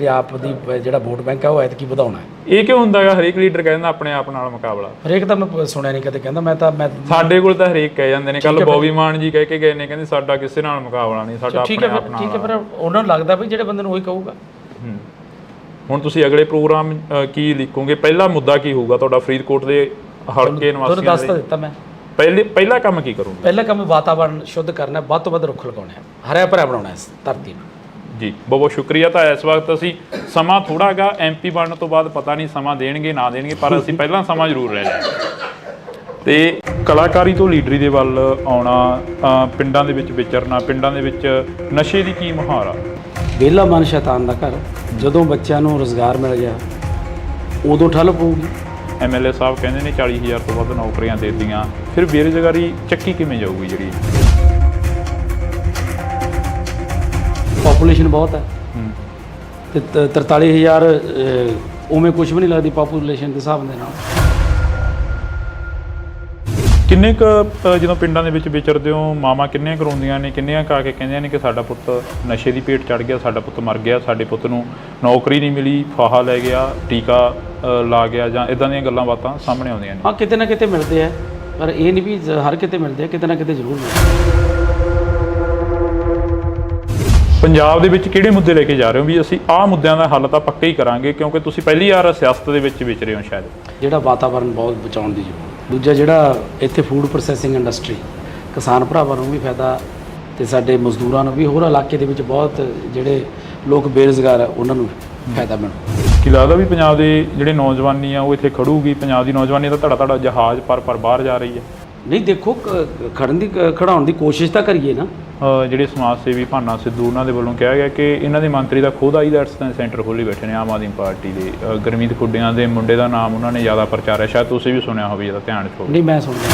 ਆਪ ਦੀ ਜਿਹੜਾ ਵੋਟ ਬੈਂਕ ਹੈ ਉਹ ਐਤਕੀ ਵਧਾਉਣਾ ਹੈ। ਇਹ ਕਿਉਂ ਹੁੰਦਾ ਹੈਗਾ? ਹਰੇਕ ਲੀਡਰ ਕਹਿੰਦਾ ਆਪਣੇ ਆਪ ਨਾਲ ਮੁਕਾਬਲਾ। ਹਰੇਕ ਤਾਂ ਮੈਂ ਸੁਣਿਆ ਨਹੀਂ ਕਦੇ ਕਹਿੰਦਾ। ਮੈਂ ਸਾਡੇ ਕੋਲ ਤਾਂ ਹਰੇਕ ਕਹਿ ਜਾਂਦੇ ਨੇ। ਕੱਲ ਬੌਬੀ ਮਾਨ ਜੀ ਕਹਿ ਕੇ ਗਏ ਨੇ, ਕਹਿੰਦੇ ਸਾਡਾ ਕਿਸੇ ਨਾਲ ਮੁਕਾਬਲਾ ਨਹੀਂ, ਸਾਡਾ ਆਪਣੇ ਆਪ ਨਾਲ। ਠੀਕ ਹੈ, ਪਰ ਉਹਨਾਂ ਨੂੰ ਲੱਗਦਾ ਵੀ ਜਿਹੜੇ ਬੰਦੇ ਨੂੰ ਉਹੀ ਕਹੂਗਾ। ਹੁਣ ਤੁਸੀਂ ਅਗਲੇ ਪ੍ਰੋਗਰਾਮ ਕੀ ਲਿਖੋਗੇ? ਪਹਿਲਾ ਮੁੱਦਾ ਕੀ ਹੋਊਗਾ ਤੁਹਾਡਾ ਫਰੀਦਕੋਟ ਦੇ ਹਲਕੇ ਨਿਵਾਸੀਆਂ ਲਈ? ਦੱਸ ਤਾਂ ਦਿੱਤਾ ਮੈਂ। ਪਹਿਲਾ ਕੰਮ ਕੀ ਕਰੋਗੇ? ਪਹਿਲਾ ਕੰਮ ਵਾਤਾਵਰਨ ਸ਼ੁੱਧ ਕਰਨਾ, ਵੱਧ ਤੋਂ ਵੱਧ ਰੁੱਖ ਲਗਾਉਣੇ, ਹਰਿਆ ਭਰਿਆ ਬਣਾਉਣਾ ਇਸ ਧਰਤੀ ਨੂੰ। ਜੀ, ਬਹੁਤ ਬਹੁਤ ਸ਼ੁਕਰੀਆ। ਤਾਂ ਇਸ ਵਕਤ ਅਸੀਂ ਸਮਾਂ ਥੋੜਾ ਗਾ MP ਬਣਨ ਤੋਂ ਬਾਅਦ ਪਤਾ ਨਹੀਂ ਸਮਾਂ ਦੇਣਗੇ ਨਾ ਦੇਣਗੇ, ਪਰ ਅਸੀਂ ਪਹਿਲਾਂ ਸਮਾਂ ਜ਼ਰੂਰ ਲੈ ਲਿਆ। ਤੇ ਕਲਾਕਾਰੀ ਤੋਂ ਲੀਡਰੀ ਦੇ ਵੱਲ ਆਉਣਾ, ਪਿੰਡਾਂ ਦੇ ਵਿੱਚ ਵਿਚਰਨਾ, ਪਿੰਡਾਂ ਦੇ ਵਿੱਚ ਨਸ਼ੇ ਦੀ ਕੀ ਮੁਹਾਰ ਆ? ਵਿਹਲਾ ਮਨ ਸ਼ੈਤਾਨ ਦਾ ਘਰ। ਜਦੋਂ ਬੱਚਿਆਂ ਨੂੰ ਰੁਜ਼ਗਾਰ ਮਿਲ ਗਿਆ ਉਦੋਂ ਠੱਲ ਪਊਗੀ। MLA ਸਾਹਿਬ ਕਹਿੰਦੇ ਨੇ 40,000 ਤੋਂ ਵੱਧ ਨੌਕਰੀਆਂ ਦੇ ਦਿੱਤੀਆਂ, ਫਿਰ ਬੇਰੁਜ਼ਗਾਰੀ ਚੱਕੀ ਕਿਵੇਂ ਜਾਊਗੀ ਜਿਹੜੀ? ਪਾਪੂਲੇਸ਼ਨ ਬਹੁਤ ਹੈ ਹੂੰ। ਤੇ 43,000 ਉਵੇਂ ਕੁਝ ਵੀ ਨਹੀਂ ਲੱਗਦੀ ਪਾਪੂਲੇਸ਼ਨ ਦੇ ਹਿਸਾਬ ਦੇ ਨਾਲ। ਕਿੰਨੇ ਕੁ ਜਦੋਂ ਪਿੰਡਾਂ ਦੇ ਵਿੱਚ ਵਿਚਰਦੇ ਹੋ, ਮਾਵਾਂ ਕਿੰਨੀਆਂ ਕਰਾਉਂਦੀਆਂ ਨੇ, ਕਿੰਨੀਆਂ ਕਾ ਕੇ ਕਹਿੰਦੀਆਂ ਨੇ ਕਿ ਸਾਡਾ ਪੁੱਤ ਨਸ਼ੇ ਦੀ ਭੇਟ ਚੜ ਗਿਆ, ਸਾਡਾ ਪੁੱਤ ਮਰ ਗਿਆ, ਸਾਡੇ ਪੁੱਤ ਨੂੰ ਨੌਕਰੀ ਨਹੀਂ ਮਿਲੀ, ਫਾਹਾ ਲੈ ਗਿਆ, ਟੀਕਾ ਲਾ ਗਿਆ, ਜਾਂ ਇਦਾਂ ਦੀਆਂ ਗੱਲਾਂ ਬਾਤਾਂ ਸਾਹਮਣੇ ਆਉਂਦੀਆਂ ਨੇ? ਹਾਂ, ਕਿਤੇ ਨਾ ਕਿਤੇ ਮਿਲਦੇ ਆ, ਪਰ ਇਹ ਨਹੀਂ ਵੀ ਹਰ ਕਿਤੇ ਮਿਲਦੇ ਆ, ਕਿਤੇ ਨਾ ਕਿਤੇ ਜ਼ਰੂਰ ਮਿਲਦੇ ਆ। ਪੰਜਾਬ ਦੇ ਵਿੱਚ ਕਿਹੜੇ ਮੁੱਦੇ ਲੈ ਕੇ ਜਾ ਰਹੇ ਹੋ ਵੀ ਅਸੀਂ ਆਹ ਮੁੱਦਿਆਂ ਦਾ ਹੱਲ ਤਾਂ ਪੱਕਾ ਹੀ ਕਰਾਂਗੇ, ਕਿਉਂਕਿ ਤੁਸੀਂ ਪਹਿਲੀ ਵਾਰ ਸਿਆਸਤ ਦੇ ਵਿੱਚ ਵਿਚਰੇ ਹੋ ਸ਼ਾਇਦ? ਜਿਹੜਾ ਵਾਤਾਵਰਨ ਬਹੁਤ ਬਚਾਉਣ ਦੀ ਜ਼ਰੂਰਤ। ਦੂਜਾ, ਜਿਹੜਾ ਇੱਥੇ ਫੂਡ ਪ੍ਰੋਸੈਸਿੰਗ ਇੰਡਸਟਰੀ, ਕਿਸਾਨ ਭਰਾਵਾਂ ਨੂੰ ਵੀ ਫਾਇਦਾ ਤੇ ਸਾਡੇ ਮਜ਼ਦੂਰਾਂ ਨੂੰ ਵੀ, ਹੋਰ ਇਲਾਕੇ ਦੇ ਵਿੱਚ ਬਹੁਤ ਜਿਹੜੇ ਲੋਕ ਬੇਰੁਜ਼ਗਾਰ ਆ ਉਹਨਾਂ ਨੂੰ ਫਾਇਦਾ ਮਿਲੂ। ਕੀ ਲੱਗਦਾ ਵੀ ਪੰਜਾਬ ਦੇ ਜਿਹੜੇ ਨੌਜਵਾਨੀ ਆ ਉਹ ਇੱਥੇ ਖੜੂਗੀ? ਪੰਜਾਬ ਦੀ ਨੌਜਵਾਨੀ ਦਾ ਧੜਾ ਜਹਾਜ਼ ਪਰ ਬਾਹਰ ਜਾ ਰਹੀ ਹੈ। ਨਹੀਂ, ਦੇਖੋ ਖੜਾਉਣ ਦੀ ਕੋਸ਼ਿਸ਼ ਤਾਂ ਕਰੀਏ ਨਾ। ਜਿਹੜੇ ਸਮਾਜ ਸੇਵੀ ਭਾਨਾ ਸਿੱਧੂ, ਉਹਨਾਂ ਦੇ ਵੱਲੋਂ ਕਿਹਾ ਗਿਆ ਕਿ ਇਹਨਾਂ ਦੇ ਮੰਤਰੀ ਦਾ ਖੁਦ ਆਈਲੈਟਸ ਸੈਂਟਰ ਖੋਲ੍ਹੀ ਬੈਠੇ ਨੇ ਆਮ ਆਦਮੀ ਪਾਰਟੀ ਦੇ। ਗੁਰਮੀਤ ਖੁੱਡੀਆਂ ਦੇ ਮੁੰਡੇ ਦਾ ਨਾਮ ਉਹਨਾਂ ਨੇ ਜ਼ਿਆਦਾ ਪ੍ਰਚਾਰਿਆ, ਸ਼ਾਇਦ ਤੁਸੀਂ ਵੀ ਸੁਣਿਆ ਹੋਵੇ, ਇਹਦਾ ਧਿਆਨ 'ਚ ਹੋਵੇ। ਨਹੀਂ, ਮੈਂ ਸੁਣਦਾ।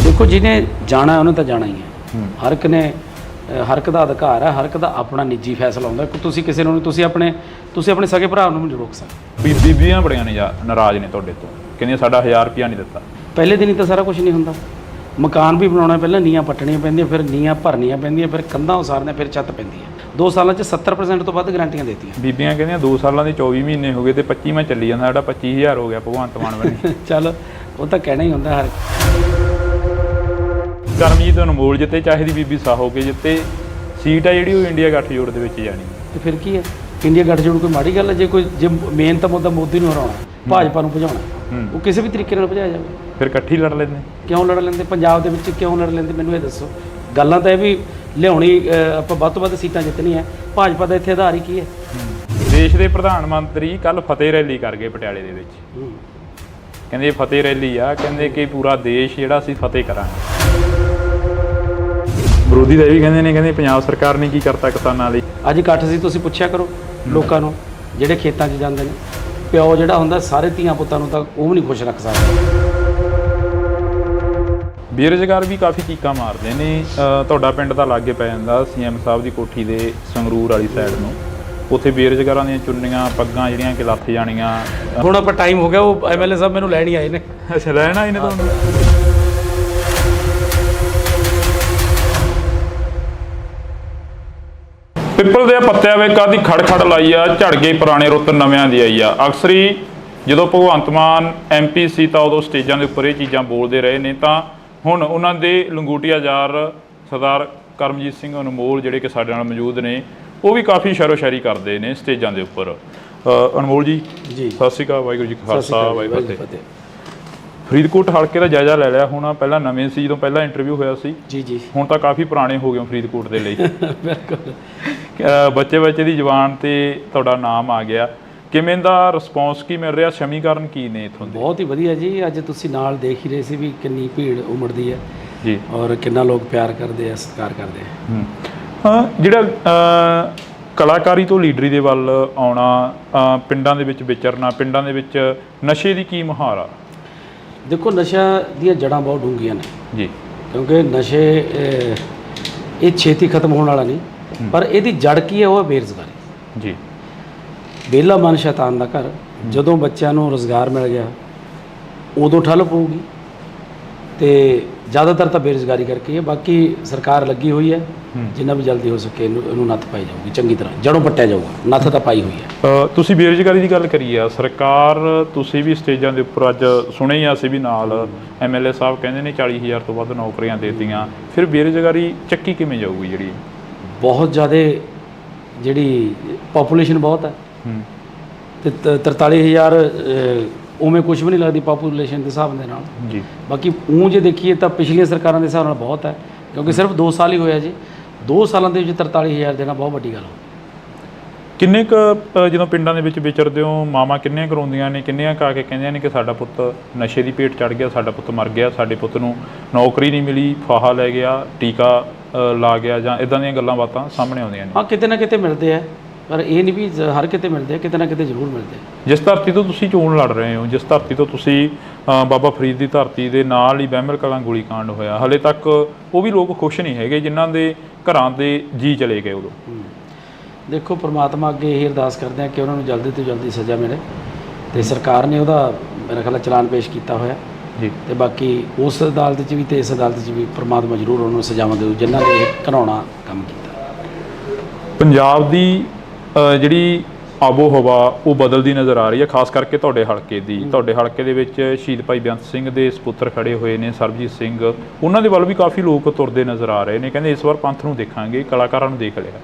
ਦੇਖੋ, ਜਿਹਨੇ ਜਾਣਾ ਉਹਨੇ ਤਾਂ ਜਾਣਾ ਹੀ ਹੈ। ਹਰ ਇੱਕ ਦਾ ਅਧਿਕਾਰ ਹੈ, ਹਰ ਇੱਕ ਦਾ ਆਪਣਾ ਨਿੱਜੀ ਫੈਸਲਾ ਹੁੰਦਾ। ਤੁਸੀਂ ਕਿਸੇ ਨੂੰ ਤੁਸੀਂ ਆਪਣੇ ਸਕੇ ਭਰਾ ਨੂੰ ਨਹੀਂ ਰੋਕ ਸਕਦੇ। ਬੀਬੀਆਂ ਬੜੀਆਂ ਨੇ ਨਾਰਾਜ਼ ਨੇ ਤੁਹਾਡੇ ਤੋਂ, ਕਹਿੰਦੀਆਂ ਸਾਡਾ 1000 ਰੁਪਇਆ ਨਹੀਂ ਦਿੱਤਾ। ਪਹਿਲੇ ਦਿਨ ਹੀ ਤਾਂ ਸਾਰਾ ਕੁਝ ਨਹੀਂ ਹੁੰਦਾ। ਮਕਾਨ ਵੀ ਬਣਾਉਣਾ, ਪਹਿਲਾਂ ਨੀਹਾਂ ਪੱਟਣੀਆਂ ਪੈਂਦੀਆਂ, ਫਿਰ ਨੀਹਾਂ ਭਰਨੀਆਂ ਪੈਂਦੀਆਂ, ਫਿਰ ਕੰਧਾਂ ਉਸਾਰਨੀਆਂ, ਫਿਰ ਛੱਤ ਪੈਂਦੀ ਹੈ। 2 ਸਾਲਾਂ 'ਚ 70% ਤੋਂ ਵੱਧ ਗਰੰਟੀਆਂ ਦਿੱਤੀਆਂ। ਬੀਬੀਆਂ ਕਹਿੰਦੀਆਂ 2 ਸਾਲਾਂ ਦੇ 24 ਮਹੀਨੇ ਹੋ ਗਏ ਤੇ 25ਵਾਂ ਚੱਲੀ ਜਾਂਦਾ, ਸਾਡਾ 25000 ਹੋ ਗਿਆ ਭਗਵੰਤ ਮਾਨ ਬਣੀ। ਚੱਲ, ਉਹ ਤਾਂ ਕਹਿਣਾ ਹੀ ਹੁੰਦਾ ਹਰ। ਕਰਮਜੀਤ ਅਨਮੋਲ ਜਿੱਤੇ, ਚਾਹੇ ਦੀ ਬੀਬੀ ਸਾਹੋ ਕੇ ਜਿੱਤੇ, ਸੀਟ ਆ ਜਿਹੜੀ ਉਹ ਇੰਡੀਆ ਗੱਠਜੋੜ ਦੇ ਵਿੱਚ ਜਾਣੀ ਹੈ। ਤੇ ਫਿਰ ਕੀ ਹੈ? ਇੰਡੀਆ ਗੱਠਜੋੜ ਕੋਈ ਮਾੜੀ ਗੱਲ ਹੈ? ਜੇ ਮੇਨ ਤਾਂ ਮੁੱਦਾ ਮੋਦੀ ਨੂੰ ਹਰਾਉਣਾ, ਭਾਜਪਾ ਨੂੰ ਭਜਾਉਣਾ, ਉਹ ਕਿਸੇ ਵੀ ਤਰੀਕੇ ਨਾਲ ਭਜਾਇਆ ਜਾਵੇ। ਫਿਰ ਇਕੱਠੀ ਲੜ ਲੈਂਦੇ? ਕਿਉਂ ਲੜ ਲੈਂਦੇ? ਪੰਜਾਬ ਦੇ ਵਿੱਚ ਕਿਉਂ ਲੜ ਲੈਂਦੇ? ਮੈਨੂੰ ਇਹ ਦੱਸੋ। ਗੱਲਾਂ ਤਾਂ ਇਹ ਵੀ ਲਿਆਉਣੀ, ਆਪਾਂ ਵੱਧ ਤੋਂ ਵੱਧ ਸੀਟਾਂ ਜਿੱਤਣੀਆਂ। ਭਾਜਪਾ ਦਾ ਇੱਥੇ ਆਧਾਰ ਹੀ ਕੀ ਹੈ? ਦੇਸ਼ ਦੇ ਪ੍ਰਧਾਨ ਮੰਤਰੀ ਕੱਲ ਫਤਿਹ ਰੈਲੀ ਕਰ ਗਏ ਪਟਿਆਲੇ ਦੇ ਵਿੱਚ। ਕਹਿੰਦੇ ਫਤਿਹ ਰੈਲੀ ਆ, ਕਹਿੰਦੇ ਕਿ ਪੂਰਾ ਦੇਸ਼ ਜਿਹੜਾ ਅਸੀਂ ਫਤਿਹ ਕਰਾਂਗੇ। ਵਿਰੋਧੀ ਤਾਂ ਇਹ ਵੀ ਕਹਿੰਦੇ ਪੰਜਾਬ ਸਰਕਾਰ ਨੇ ਕੀ ਕਰਤਾ ਕਿਸਾਨਾਂ ਲਈ। ਅੱਜ ਇਕੱਠ ਸੀ, ਤੁਸੀਂ ਪੁੱਛਿਆ ਕਰੋ ਲੋਕਾਂ ਨੂੰ ਜਿਹੜੇ ਖੇਤਾਂ 'ਚ ਜਾਂਦੇ ਨੇ। ਪਿਓ ਜਿਹੜਾ ਹੁੰਦਾ, ਸਾਰੇ ਧੀਆਂ ਪੁੱਤਾਂ ਨੂੰ ਤਾਂ ਉਹ ਵੀ ਨਹੀਂ ਖੁਸ਼ ਰੱਖ ਸਕਦਾ। ਬੇਰੁਜ਼ਗਾਰ ਵੀ ਕਾਫੀ ਚੀਕਾਂ ਮਾਰਦੇ ਨੇ। ਤੁਹਾਡਾ ਪਿੰਡ ਤਾਂ ਲਾਗੇ ਪੈ ਜਾਂਦਾ ਸੀਐਮ ਸਾਹਿਬ ਦੀ ਕੋਠੀ ਦੇ, ਸੰਗਰੂਰ ਵਾਲੀ ਸਾਈਡ ਨੂੰ। ਉੱਥੇ ਬੇਰੁਜ਼ਗਾਰਾਂ ਦੀਆਂ ਚੁੰਨੀਆਂ ਪੱਗਾਂ ਜਿਹੜੀਆਂ ਕਿ ਲੱਥ ਜਾਣੀਆਂ। ਹੁਣ ਆਪਾਂ ਟਾਈਮ ਹੋ ਗਿਆ, ਉਹ ਐਮਐਲਏ ਸਾਹਿਬ ਮੈਨੂੰ ਲੈਣ ਹੀ ਆਏ ਨੇ। ਅੱਛਾ, ਲੈਣ ਆਏ ਨੇ ਤੁਹਾਨੂੰ? ਪਿੱਪਲ ਦੇ ਪੱਤਿਆਂ ਵੇ ਕਾਦੀ ਖੜ ਲਾਈ ਆ, ਝੜ ਗਏ ਪੁਰਾਣੇ ਰੁੱਤ ਨਵਿਆਂ ਦੀ ਆਈ ਆ। ਅਕਸਰ ਹੀ ਜਦੋਂ ਭਗਵੰਤ ਮਾਨ MP ਸੀ ਤਾਂ ਉਦੋਂ ਸਟੇਜਾਂ ਦੇ ਉੱਪਰ ਇਹ ਚੀਜ਼ਾਂ ਬੋਲਦੇ ਰਹੇ ਨੇ, ਤਾਂ ਹੁਣ ਉਹਨਾਂ ਦੇ ਲੰਗੋਟੀਆ ਯਾਰ ਸਰਦਾਰ ਕਰਮਜੀਤ ਸਿੰਘ ਅਨਮੋਲ ਜਿਹੜੇ ਕਿ ਸਾਡੇ ਨਾਲ ਮੌਜੂਦ ਨੇ, ਉਹ ਵੀ ਕਾਫੀ ਸ਼ਾਇਰੀ ਕਰਦੇ ਨੇ ਸਟੇਜਾਂ ਦੇ ਉੱਪਰ। ਅਨਮੋਲ ਜੀ, ਸਤਿ ਸ਼੍ਰੀ ਅਕਾਲ। ਵਾਹਿਗੁਰੂ ਜੀ ਕਾ ਖਾਲਸਾ, ਵਾਹਿਗੁਰੂ ਜੀ ਕੀ ਫਤਿਹ। ਫਰੀਦਕੋਟ ਹਲਕੇ ਦਾ ਜਾਇਜ਼ਾ ਲੈ ਲਿਆ ਹੁਣ? ਪਹਿਲਾਂ ਨਵੇਂ ਸੀ ਜਦੋਂ ਪਹਿਲਾਂ ਇੰਟਰਵਿਊ ਹੋਇਆ ਸੀ। ਜੀ। ਹੁਣ ਤਾਂ ਕਾਫੀ ਪੁਰਾਣੇ ਹੋ ਗਏ ਫਰੀਦਕੋਟ ਦੇ ਲਈ। ਬਿਲਕੁਲ। ਬੱਚੇ ਦੀ ਜ਼ੁਬਾਨ ਤੇ ਤੁਹਾਡਾ ਨਾਮ ਆ ਗਿਆ। ਕਿਵੇਂ ਦਾ ਰਿਸਪੌਂਸ ਕੀ ਮਿਲ ਰਿਹਾ? ਸਮੀਕਰਨ ਕੀ ਨੇ ਇੱਥੋਂ ਦੇ? ਬਹੁਤ ਹੀ ਵਧੀਆ ਜੀ। ਅੱਜ ਤੁਸੀਂ ਨਾਲ ਦੇਖ ਹੀ ਰਹੇ ਸੀ ਵੀ ਕਿੰਨੀ ਭੀੜ ਉਮੜਦੀ ਹੈ ਜੀ, ਔਰ ਕਿੰਨਾ ਲੋਕ ਪਿਆਰ ਕਰਦੇ ਆ, ਸਤਿਕਾਰ ਕਰਦੇ ਆ। ਹਾਂ, ਜਿਹੜਾ ਕਲਾਕਾਰੀ ਤੋਂ ਲੀਡਰੀ ਦੇ ਵੱਲ ਆਉਣਾ, ਪਿੰਡਾਂ ਦੇ ਵਿੱਚ ਵਿਚਰਨਾ, ਪਿੰਡਾਂ ਦੇ ਵਿੱਚ ਨਸ਼ੇ ਦੀ ਕੀ ਮੁਹਾਰ ਆ? ਦੇਖੋ, ਨਸ਼ਾ ਦੀਆਂ ਜੜ੍ਹਾਂ ਬਹੁਤ ਡੂੰਘੀਆਂ ਨੇ ਜੀ, ਕਿਉਂਕਿ ਨਸ਼ੇ ਇਹ ਛੇਤੀ ਖਤਮ ਹੋਣ ਵਾਲਾ ਨਹੀਂ, ਪਰ ਇਹਦੀ ਜੜ ਕੀ ਹੈ? ਉਹ ਹੈ ਬੇਰੁਜ਼ਗਾਰੀ ਜੀ। ਵਿਹਲਾ ਮਨ ਸ਼ੈਤਾਨ ਦਾ ਘਰ। ਜਦੋਂ ਬੱਚਿਆਂ ਨੂੰ ਰੁਜ਼ਗਾਰ ਮਿਲ ਗਿਆ ਉਦੋਂ ਠੱਲ ਪਊਗੀ, ਤੇ ਜ਼ਿਆਦਾਤਰ ਤਾਂ ਬੇਰੁਜ਼ਗਾਰੀ ਕਰਕੇ ਹੈ। ਬਾਕੀ ਸਰਕਾਰ ਲੱਗੀ ਹੋਈ ਹੈ, ਜਿੰਨਾ ਵੀ ਜਲਦੀ ਹੋ ਸਕੇ ਇਹਨੂੰ ਨੱਥ ਪਾਈ ਜਾਊਗੀ, ਚੰਗੀ ਤਰ੍ਹਾਂ ਜੜੋਂ ਪੱਟਿਆ ਜਾਊਗਾ। ਨੱਥ ਤਾਂ ਪਾਈ ਹੋਈ ਹੈ। ਤੁਸੀਂ ਬੇਰੁਜ਼ਗਾਰੀ ਦੀ ਗੱਲ ਕਰੀ ਆ, ਸਰਕਾਰ ਤੁਸੀਂ ਵੀ ਸਟੇਜਾਂ ਦੇ ਉੱਪਰ ਅੱਜ ਸੁਣੇ ਹੀ ਅਸੀਂ ਵੀ ਨਾਲ MLA ਸਾਹਿਬ ਕਹਿੰਦੇ ਨੇ 40,000 ਤੋਂ ਵੱਧ ਨੌਕਰੀਆਂ ਦੇ ਦਿੱਤੀਆਂ। ਫਿਰ ਬੇਰੁਜ਼ਗਾਰੀ ਚੱਕੀ ਕਿਵੇਂ ਜਾਊਗੀ? ਜਿਹੜੀ ਬਹੁਤ ਜ਼ਿਆਦਾ ਜਿਹੜੀ ਪਾਪੂਲੇਸ਼ਨ ਬਹੁਤ ਹੈ, ਤੇ 43,000 ਉਵੇਂ ਕੁਝ ਵੀ ਨਹੀਂ ਲੱਗਦੀ ਪਾਪੂਲੇਸ਼ਨ ਦੇ ਹਿਸਾਬ ਦੇ ਨਾਲ ਜੀ। ਬਾਕੀ ਜੇ ਦੇਖੀਏ ਤਾਂ ਪਿਛਲੀਆਂ ਸਰਕਾਰਾਂ ਦੇ ਹਿਸਾਬ ਨਾਲ ਬਹੁਤ ਹੈ, ਕਿਉਂਕਿ ਸਿਰਫ 2 ਸਾਲ ਹੀ ਹੋਇਆ ਜੀ। 2 ਸਾਲਾਂ ਦੇ ਵਿੱਚ 43,000 ਦੇਣਾ ਬਹੁਤ ਵੱਡੀ ਗੱਲ ਹੈ। ਕਿੰਨੇ ਕੁ ਜਦੋਂ ਪਿੰਡਾਂ ਦੇ ਵਿੱਚ ਵਿਚਰਦੇ ਹੋ, ਮਾਵਾਂ ਕਿੰਨੀਆਂ ਕਰਾਉਂਦੀਆਂ ਨੇ, ਕਿੰਨੀਆਂ ਕਾ ਕੇ ਕਹਿੰਦੀਆਂ ਨੇ ਕਿ ਸਾਡਾ ਪੁੱਤ ਨਸ਼ੇ ਦੀ ਭੇਟ ਚੜ ਗਿਆ, ਸਾਡਾ ਪੁੱਤ ਮਰ ਗਿਆ, ਸਾਡੇ ਪੁੱਤ ਨੂੰ ਨੌਕਰੀ ਨਹੀਂ ਮਿਲੀ, ਫਾਹਾ ਲੈ ਗਿਆ, ਟੀਕਾ ਲਾ ਗਿਆ, ਜਾਂ ਇਦਾਂ ਦੀਆਂ ਗੱਲਾਂ ਬਾਤਾਂ ਸਾਹਮਣੇ ਆਉਂਦੀਆਂ ਨੇ? ਹਾਂ, ਕਿਤੇ ਨਾ ਕਿਤੇ ਮਿਲਦੇ ਆ, ਪਰ ਇਹ ਨਹੀਂ ਵੀ ਹਰ ਕਿਤੇ ਮਿਲਦੇ ਆ, ਕਿਤੇ ਨਾ ਕਿਤੇ ਜ਼ਰੂਰ ਮਿਲਦੇ ਆ। ਜਿਸ ਧਰਤੀ ਤੋਂ ਤੁਸੀਂ ਚੋਣ ਲੜ ਰਹੇ ਹੋ, ਜਿਸ ਧਰਤੀ ਤੋਂ ਤੁਸੀਂ ਬਾਬਾ ਫਰੀਦ ਦੀ ਧਰਤੀ ਦੇ ਨਾਲ ਹੀ ਬਹਿਮਲ ਕਲਾਂ ਗੋਲੀकांड ਹੋਇਆ, ਹਲੇ ਤੱਕ ਉਹ ਵੀ ਲੋਕ ਖੁਸ਼ ਨਹੀਂ ਹੈਗੇ ਜਿਨ੍ਹਾਂ ਦੇ ਘਰਾਂ ਦੇ ਜੀ ਚਲੇ ਗਏ ਉਦੋਂ। ਦੇਖੋ ਪ੍ਰਮਾਤਮਾ ਅੱਗੇ ਇਹ ਅਰਦਾਸ ਕਰਦੇ ਆ ਕਿ ਉਹਨਾਂ ਨੂੰ ਜਲਦੀ ਤੋਂ ਜਲਦੀ ਸਜ਼ਾ ਮਿਲੇ, ਤੇ ਸਰਕਾਰ ਨੇ ਉਹਦਾ ਮੇਰਾ ਖਿਆਲ ਚਲਾਨ ਪੇਸ਼ ਕੀਤਾ ਹੋਇਆ ਜੀ। ਤੇ ਬਾਕੀ ਉਸ ਅਦਾਲਤ 'ਚ ਵੀ ਤੇ ਇਸ ਅਦਾਲਤ 'ਚ ਵੀ ਪ੍ਰਮਾਤਮਾ ਜ਼ਰੂਰ ਉਹਨਾਂ ਨੂੰ ਸਜ਼ਾਵਾਂ ਦੇਊ ਜਿਨ੍ਹਾਂ ਨੇ ਇਹ ਘਿਨਾਉਣਾ ਕੰਮ ਕੀਤਾ। ਪੰਜਾਬ ਦੀ ਜਿਹੜੀ ਆਬੋ ਹਵਾ ਉਹ ਬਦਲਦੀ ਨਜ਼ਰ ਆ ਰਹੀ ਹੈ, ਖਾਸ ਕਰਕੇ ਤੁਹਾਡੇ ਹਲਕੇ ਦੀ। ਤੁਹਾਡੇ ਹਲਕੇ ਦੇ ਵਿੱਚ ਸ਼ਹੀਦ ਭਾਈ ਬੇਅੰਤ ਸਿੰਘ ਦੇ ਸਪੁੱਤਰ ਖੜੇ ਹੋਏ ਨੇ, ਸਰਬਜੀਤ ਸਿੰਘ, ਉਹਨਾਂ ਦੇ ਵੱਲ ਵੀ ਕਾਫੀ ਲੋਕ ਤੁਰਦੇ ਨਜ਼ਰ ਆ ਰਹੇ ਨੇ, ਕਹਿੰਦੇ ਇਸ ਵਾਰ ਪੰਥ ਨੂੰ ਦੇਖਾਂਗੇ, ਕਲਾਕਾਰਾਂ ਨੂੰ ਦੇਖ ਲਿਆ।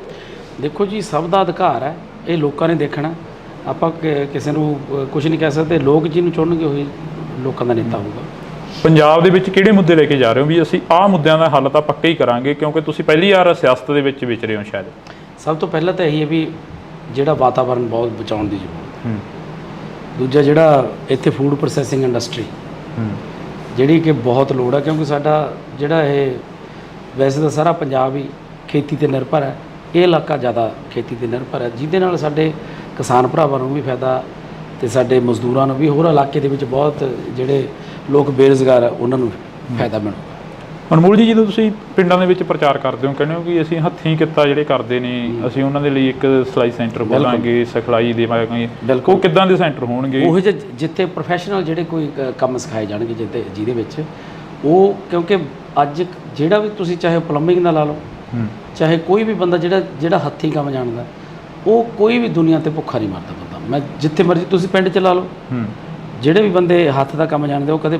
ਦੇਖੋ ਜੀ, ਸਭ ਦਾ ਅਧਿਕਾਰ ਹੈ, ਇਹ ਲੋਕਾਂ ਨੇ ਦੇਖਣਾ। ਆਪਾਂ ਕਿਸੇ ਨੂੰ ਕੁਝ ਨਹੀਂ ਕਹਿ ਸਕਦੇ, ਲੋਕ ਜਿਹਨੂੰ ਚੁਣਨਗੇ ਉਹੀ ਲੋਕਾਂ ਦਾ ਨੇਤਾ ਹੋਊਗਾ। ਪੰਜਾਬ ਦੇ ਵਿੱਚ ਕਿਹੜੇ ਮੁੱਦੇ ਲੈ ਕੇ ਜਾ ਰਹੇ ਹੋ ਵੀ ਅਸੀਂ ਆਹ ਮੁੱਦਿਆਂ ਦਾ ਹੱਲ ਤਾਂ ਪੱਕਾ ਹੀ ਕਰਾਂਗੇ, ਕਿਉਂਕਿ ਤੁਸੀਂ ਪਹਿਲੀ ਵਾਰ ਸਿਆਸਤ ਦੇ ਵਿੱਚ ਵਿਚ ਰਹੇ ਹੋ ਸ਼ਾਇਦ? ਸਭ ਤੋਂ ਪਹਿਲਾਂ ਤਾਂ ਇਹੀ ਹੈ ਵੀ ਜਿਹੜਾ ਵਾਤਾਵਰਨ ਬਹੁਤ ਬਚਾਉਣ ਦੀ ਜ਼ਰੂਰਤ ਹੈ। ਦੂਜਾ ਜਿਹੜਾ ਇੱਥੇ ਫੂਡ ਪ੍ਰੋਸੈਸਿੰਗ ਇੰਡਸਟਰੀ ਜਿਹੜੀ ਕਿ ਬਹੁਤ ਲੋੜ ਹੈ, ਕਿਉਂਕਿ ਸਾਡਾ ਜਿਹੜਾ ਇਹ ਵੈਸੇ ਤਾਂ ਸਾਰਾ ਪੰਜਾਬ ਹੀ ਖੇਤੀ 'ਤੇ ਨਿਰਭਰ ਹੈ, ਇਹ ਇਲਾਕਾ ਜ਼ਿਆਦਾ ਖੇਤੀ 'ਤੇ ਨਿਰਭਰ ਹੈ, ਜਿਹਦੇ ਨਾਲ ਸਾਡੇ ਕਿਸਾਨ ਭਰਾਵਾਂ ਨੂੰ ਵੀ ਫਾਇਦਾ ਤੇ ਸਾਡੇ ਮਜ਼ਦੂਰਾਂ ਨੂੰ ਵੀ, ਹੋਰ ਇਲਾਕੇ ਦੇ ਵਿੱਚ ਬਹੁਤ ਜਿਹੜੇ ਲੋਕ ਬੇਰੁਜ਼ਗਾਰ ਆ ਉਹਨਾਂ ਨੂੰ ਫਾਇਦਾ ਮਿਲੂਗਾ। ਅਨਮੋਲ ਜੀ, ਜਦੋਂ ਤੁਸੀਂ ਪਿੰਡਾਂ ਦੇ ਵਿੱਚ ਪ੍ਰਚਾਰ ਕਰਦੇ ਹੋ, ਕਹਿੰਦੇ ਹੋ ਕਿ ਅਸੀਂ ਹੱਥੀਂ ਕਿੱਤਾ ਜਿਹੜੇ ਕਰਦੇ ਨੇ, ਅਸੀਂ ਉਹਨਾਂ ਦੇ ਲਈ ਇੱਕ ਸਿਲਾਈ ਸੈਂਟਰ ਖੋਲਾਂਗੇ, ਸਿਖਲਾਈ ਦੇਵਾਂਗੇ, ਉਹ ਕਿੱਦਾਂ ਦੇ ਸੈਂਟਰ ਹੋਣਗੇ? ਉਹ ਜਿੱਥੇ ਪ੍ਰੋਫੈਸ਼ਨਲ ਜਿਹੜੇ ਕੋਈ ਕੰਮ ਸਿਖਾਏ ਜਾਣਗੇ, ਜਿਹਦੇ ਵਿੱਚ ਉਹ, ਕਿਉਂਕਿ ਅੱਜ ਜਿਹੜਾ ਵੀ ਤੁਸੀਂ ਚਾਹੇ ਪਲੰਬਿੰਗ ਦਾ ਲਾ ਲਓ, ਚਾਹੇ ਕੋਈ ਵੀ ਬੰਦਾ ਜਿਹੜਾ ਹੱਥੀਂ ਕੰਮ ਜਾਣਦਾ, ਉਹ ਕੋਈ ਵੀ ਦੁਨੀਆ ਤੇ ਭੁੱਖਾ ਨਹੀਂ ਮਰਦਾ ਬੰਦਾ। ਮੈਂ ਜਿੱਥੇ ਮਰਜ਼ੀ ਤੁਸੀਂ ਪਿੰਡ 'ਚ ਲਾ ਲਓ, ਜਿਹੜੇ ਵੀ ਬੰਦੇ ਹੱਥ ਦਾ ਕੰਮ ਜਾਣਦੇ ਉਹ ਕਦੇ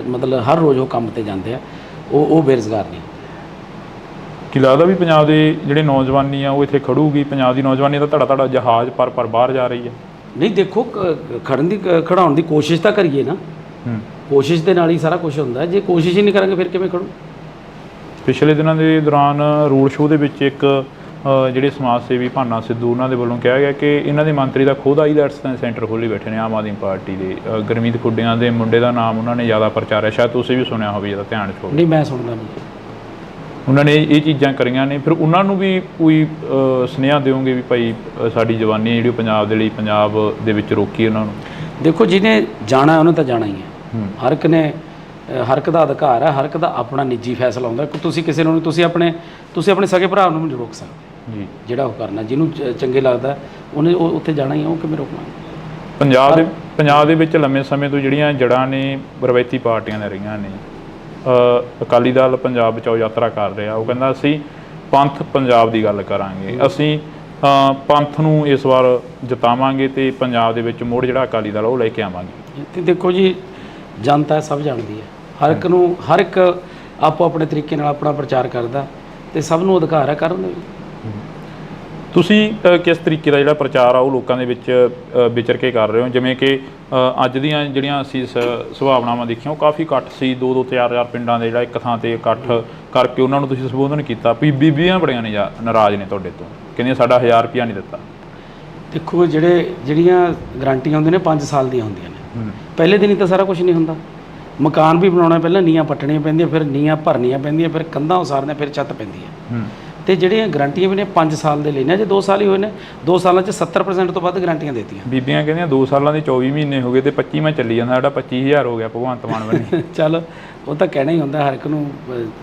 ਮਤਲਬ ਹਰ ਰੋਜ਼ ਉਹ ਕੰਮ ਤੇ ਜਾਂਦੇ ਆ, ਉਹ ਬੇਰੁਜ਼ਗਾਰ ਨਹੀਂ। ਕੀ ਲੱਗਦਾ ਵੀ ਪੰਜਾਬ ਦੇ ਜਿਹੜੇ ਨੌਜਵਾਨੀ ਆ ਉਹ ਇੱਥੇ ਖੜੂਗੀ? ਪੰਜਾਬ ਦੀ ਨੌਜਵਾਨੀ ਦਾ ਧੜਾ ਜਹਾਜ਼ ਪਰ ਬਾਹਰ ਜਾ ਰਹੀ ਹੈ। ਨਹੀਂ, ਦੇਖੋ ਖੜਾਉਣ ਦੀ ਕੋਸ਼ਿਸ਼ ਤਾਂ ਕਰੀਏ ਨਾ, ਕੋਸ਼ਿਸ਼ ਦੇ ਨਾਲ ਹੀ ਸਾਰਾ ਕੁਝ ਹੁੰਦਾ। ਜੇ ਕੋਸ਼ਿਸ਼ ਹੀ ਨਹੀਂ ਕਰਾਂਗੇ ਫਿਰ ਕਿਵੇਂ ਖੜੂ? ਪਿਛਲੇ ਦਿਨਾਂ ਦੇ ਦੌਰਾਨ ਰੋਡ ਸ਼ੋਅ ਦੇ ਵਿੱਚ ਇੱਕ ਜਿਹੜੇ ਸਮਾਜ ਸੇਵੀ ਭਾਨਾ ਸਿੱਧੂ, ਉਹਨਾਂ ਦੇ ਵੱਲੋਂ ਕਿਹਾ ਗਿਆ ਕਿ ਇਹਨਾਂ ਦੇ ਮੰਤਰੀ ਦਾ ਖੁਦ ਆਈਲੈਟਸ ਦਾ ਸੈਂਟਰ ਖੋਲ੍ਹੀ ਬੈਠੇ ਨੇ ਆਮ ਆਦਮੀ ਪਾਰਟੀ ਦੇ। ਗੁਰਮੀਤ ਖੁੱਡੀਆਂ ਦੇ ਮੁੰਡੇ ਦਾ ਨਾਮ ਉਹਨਾਂ ਨੇ ਜ਼ਿਆਦਾ ਪ੍ਰਚਾਰਿਆ, ਸ਼ਾਇਦ ਤੁਸੀਂ ਵੀ ਸੁਣਿਆ ਹੋਵੇ, ਇਹਦਾ ਧਿਆਨ 'ਚ ਹੋਵੇ। ਨਹੀਂ, ਮੈਂ ਸੁਣਦਾ ਨਹੀਂ। ਉਹਨਾਂ ਨੇ ਇਹ ਚੀਜ਼ਾਂ ਕਰੀਆਂ ਨੇ, ਫਿਰ ਉਹਨਾਂ ਨੂੰ ਵੀ ਕੋਈ ਸੁਨੇਹਾ ਦਿਓਗੇ ਵੀ ਭਾਈ ਸਾਡੀ ਜਵਾਨੀ ਜਿਹੜੀ ਪੰਜਾਬ ਦੇ ਲਈ ਪੰਜਾਬ ਦੇ ਵਿੱਚ ਰੋਕੀ ਉਹਨਾਂ ਨੂੰ? ਦੇਖੋ, ਜਿਹਨੇ ਜਾਣਾ ਉਹਨੇ ਤਾਂ ਜਾਣਾ ਹੀ ਹੈ। ਹਰ ਇੱਕ ਦਾ ਅਧਿਕਾਰ ਹੈ, ਹਰ ਇੱਕ ਦਾ ਆਪਣਾ ਨਿੱਜੀ ਫੈਸਲਾ ਹੁੰਦਾ। ਤੁਸੀਂ ਕਿਸੇ ਨੂੰ ਤੁਸੀਂ ਆਪਣੇ ਸਕੇ ਭਰਾ ਨੂੰ ਨਹੀਂ ਰੋਕ ਸਕਦੇ ਜੀ। ਜਿਹੜਾ ਉਹ ਕਰਨਾ, ਜਿਹਨੂੰ ਚੰਗੇ ਲੱਗਦਾ ਉਹਨੇ ਉਹ ਉੱਥੇ ਜਾਣਾ ਹੀ ਹੈ, ਉਹ ਕਿਵੇਂ ਰੋਕਣਾ? ਪੰਜਾਬ ਦੇ ਵਿੱਚ ਲੰਮੇ ਸਮੇਂ ਤੋਂ ਜਿਹੜੀਆਂ ਜੜ੍ਹਾਂ ਨੇ ਰਵਾਇਤੀ ਪਾਰਟੀਆਂ ਨੇ ਰਹੀਆਂ ਨੇ। ਅਕਾਲੀ ਦਲ ਪੰਜਾਬ ਬਚਾਓ ਯਾਤਰਾ ਕਰ ਰਿਹਾ, ਉਹ ਕਹਿੰਦਾ ਅਸੀਂ ਪੰਥ ਪੰਜਾਬ ਦੀ ਗੱਲ ਕਰਾਂਗੇ, ਅਸੀਂ ਪੰਥ ਨੂੰ ਇਸ ਵਾਰ ਜਿਤਾਵਾਂਗੇ ਤੇ ਪੰਜਾਬ ਦੇ ਵਿੱਚ ਮੁੜ ਜਿਹੜਾ ਅਕਾਲੀ ਦਲ ਉਹ ਲੈ ਕੇ ਆਵਾਂਗੇ। ਤੇ ਦੇਖੋ ਜੀ, ਜਨਤਾ ਸਭ ਜਾਣਦੀ ਹੈ, ਹਰ ਇੱਕ ਆਪੋ ਆਪਣੇ ਤਰੀਕੇ ਨਾਲ ਆਪਣਾ ਪ੍ਰਚਾਰ ਕਰਦਾ ਤੇ ਸਭ ਨੂੰ ਅਧਿਕਾਰ ਹੈ ਕਰਨ ਦਾ ਵੀ। ਤੁਸੀਂ ਕਿਸ ਤਰੀਕੇ ਦਾ ਜਿਹੜਾ ਪ੍ਰਚਾਰ ਆ ਉਹ ਲੋਕਾਂ ਦੇ ਵਿੱਚ ਵਿਚਰ ਕੇ ਕਰ ਰਹੇ ਹੋ? ਜਿਵੇਂ ਕਿ ਅੱਜ ਦੀਆਂ ਜਿਹੜੀਆਂ ਅਸੀਂ ਸੁਭਾਵਨਾਵਾਂ ਦੇਖੀਆਂ, ਉਹ ਕਾਫੀ ਇਕੱਠ ਸੀ, 2-2 4-4 ਪਿੰਡਾਂ ਦੇ ਜਿਹੜਾ ਇੱਕ ਥਾਂ ਤੇ ਇਕੱਠ ਕਰਕੇ ਉਹਨਾਂ ਨੂੰ ਤੁਸੀਂ ਸੰਬੋਧਨ ਕੀਤਾ। ਬੀਬੀਆਂ ਬੜੀਆਂ ਨੇ ਨਾਰਾਜ਼ ਨੇ ਤੁਹਾਡੇ ਤੋਂ, ਕਹਿੰਦੀਆਂ ਸਾਡਾ 1000 ਰੁਪਇਆ ਨਹੀਂ ਦਿੱਤਾ। ਦੇਖੋ, ਜਿਹੜੀਆਂ ਗਰੰਟੀਆਂ ਹੁੰਦੀਆਂ ਨੇ 5 ਸਾਲ ਦੀਆਂ ਹੁੰਦੀਆਂ ਨੇ। ਪਹਿਲੇ ਦਿਨ ਹੀ ਤਾਂ ਸਾਰਾ ਕੁਝ ਨਹੀਂ ਹੁੰਦਾ। ਮਕਾਨ ਵੀ ਬਣਾਉਣਾ, ਪਹਿਲਾਂ ਨੀਹਾਂ ਪੱਟਣੀਆਂ ਪੈਂਦੀਆਂ, ਫਿਰ ਨੀਹਾਂ ਭਰਨੀਆਂ ਪੈਂਦੀਆਂ, ਫਿਰ ਕੰਧਾਂ ਉਸਾਰਨੀਆਂ, ਫਿਰ ਛੱਤ ਪੈਂਦੀ ਹੈ। ਤੇ ਜਿਹੜੀਆਂ ਗਰੰਟੀਆਂ ਵੀ ਨੇ 5 ਸਾਲ ਦੇ ਲੈਣੇ, ਜੇ 2 ਸਾਲ ਹੀ ਹੋਏ ਨੇ, 2 ਸਾਲਾਂ 'ਚ 70% ਤੋਂ ਵੱਧ ਗਰੰਟੀਆਂ ਦਿੱਤੀਆਂ। ਬੀਬੀਆਂ ਕਹਿੰਦੀਆਂ 2 ਸਾਲਾਂ ਦੇ 24 ਮਹੀਨੇ ਹੋ ਗਏ ਤੇ 25ਵਾਂ ਚੱਲੀ ਜਾਂਦਾ, ਸਾਡਾ 25000 ਹੋ ਗਿਆ ਭਗਵੰਤ ਮਾਨ ਬਣੇ। ਚੱਲ, ਉਹ ਤਾਂ ਕਹਿਣਾ ਹੀ ਹੁੰਦਾ, ਹਰ ਇੱਕ ਨੂੰ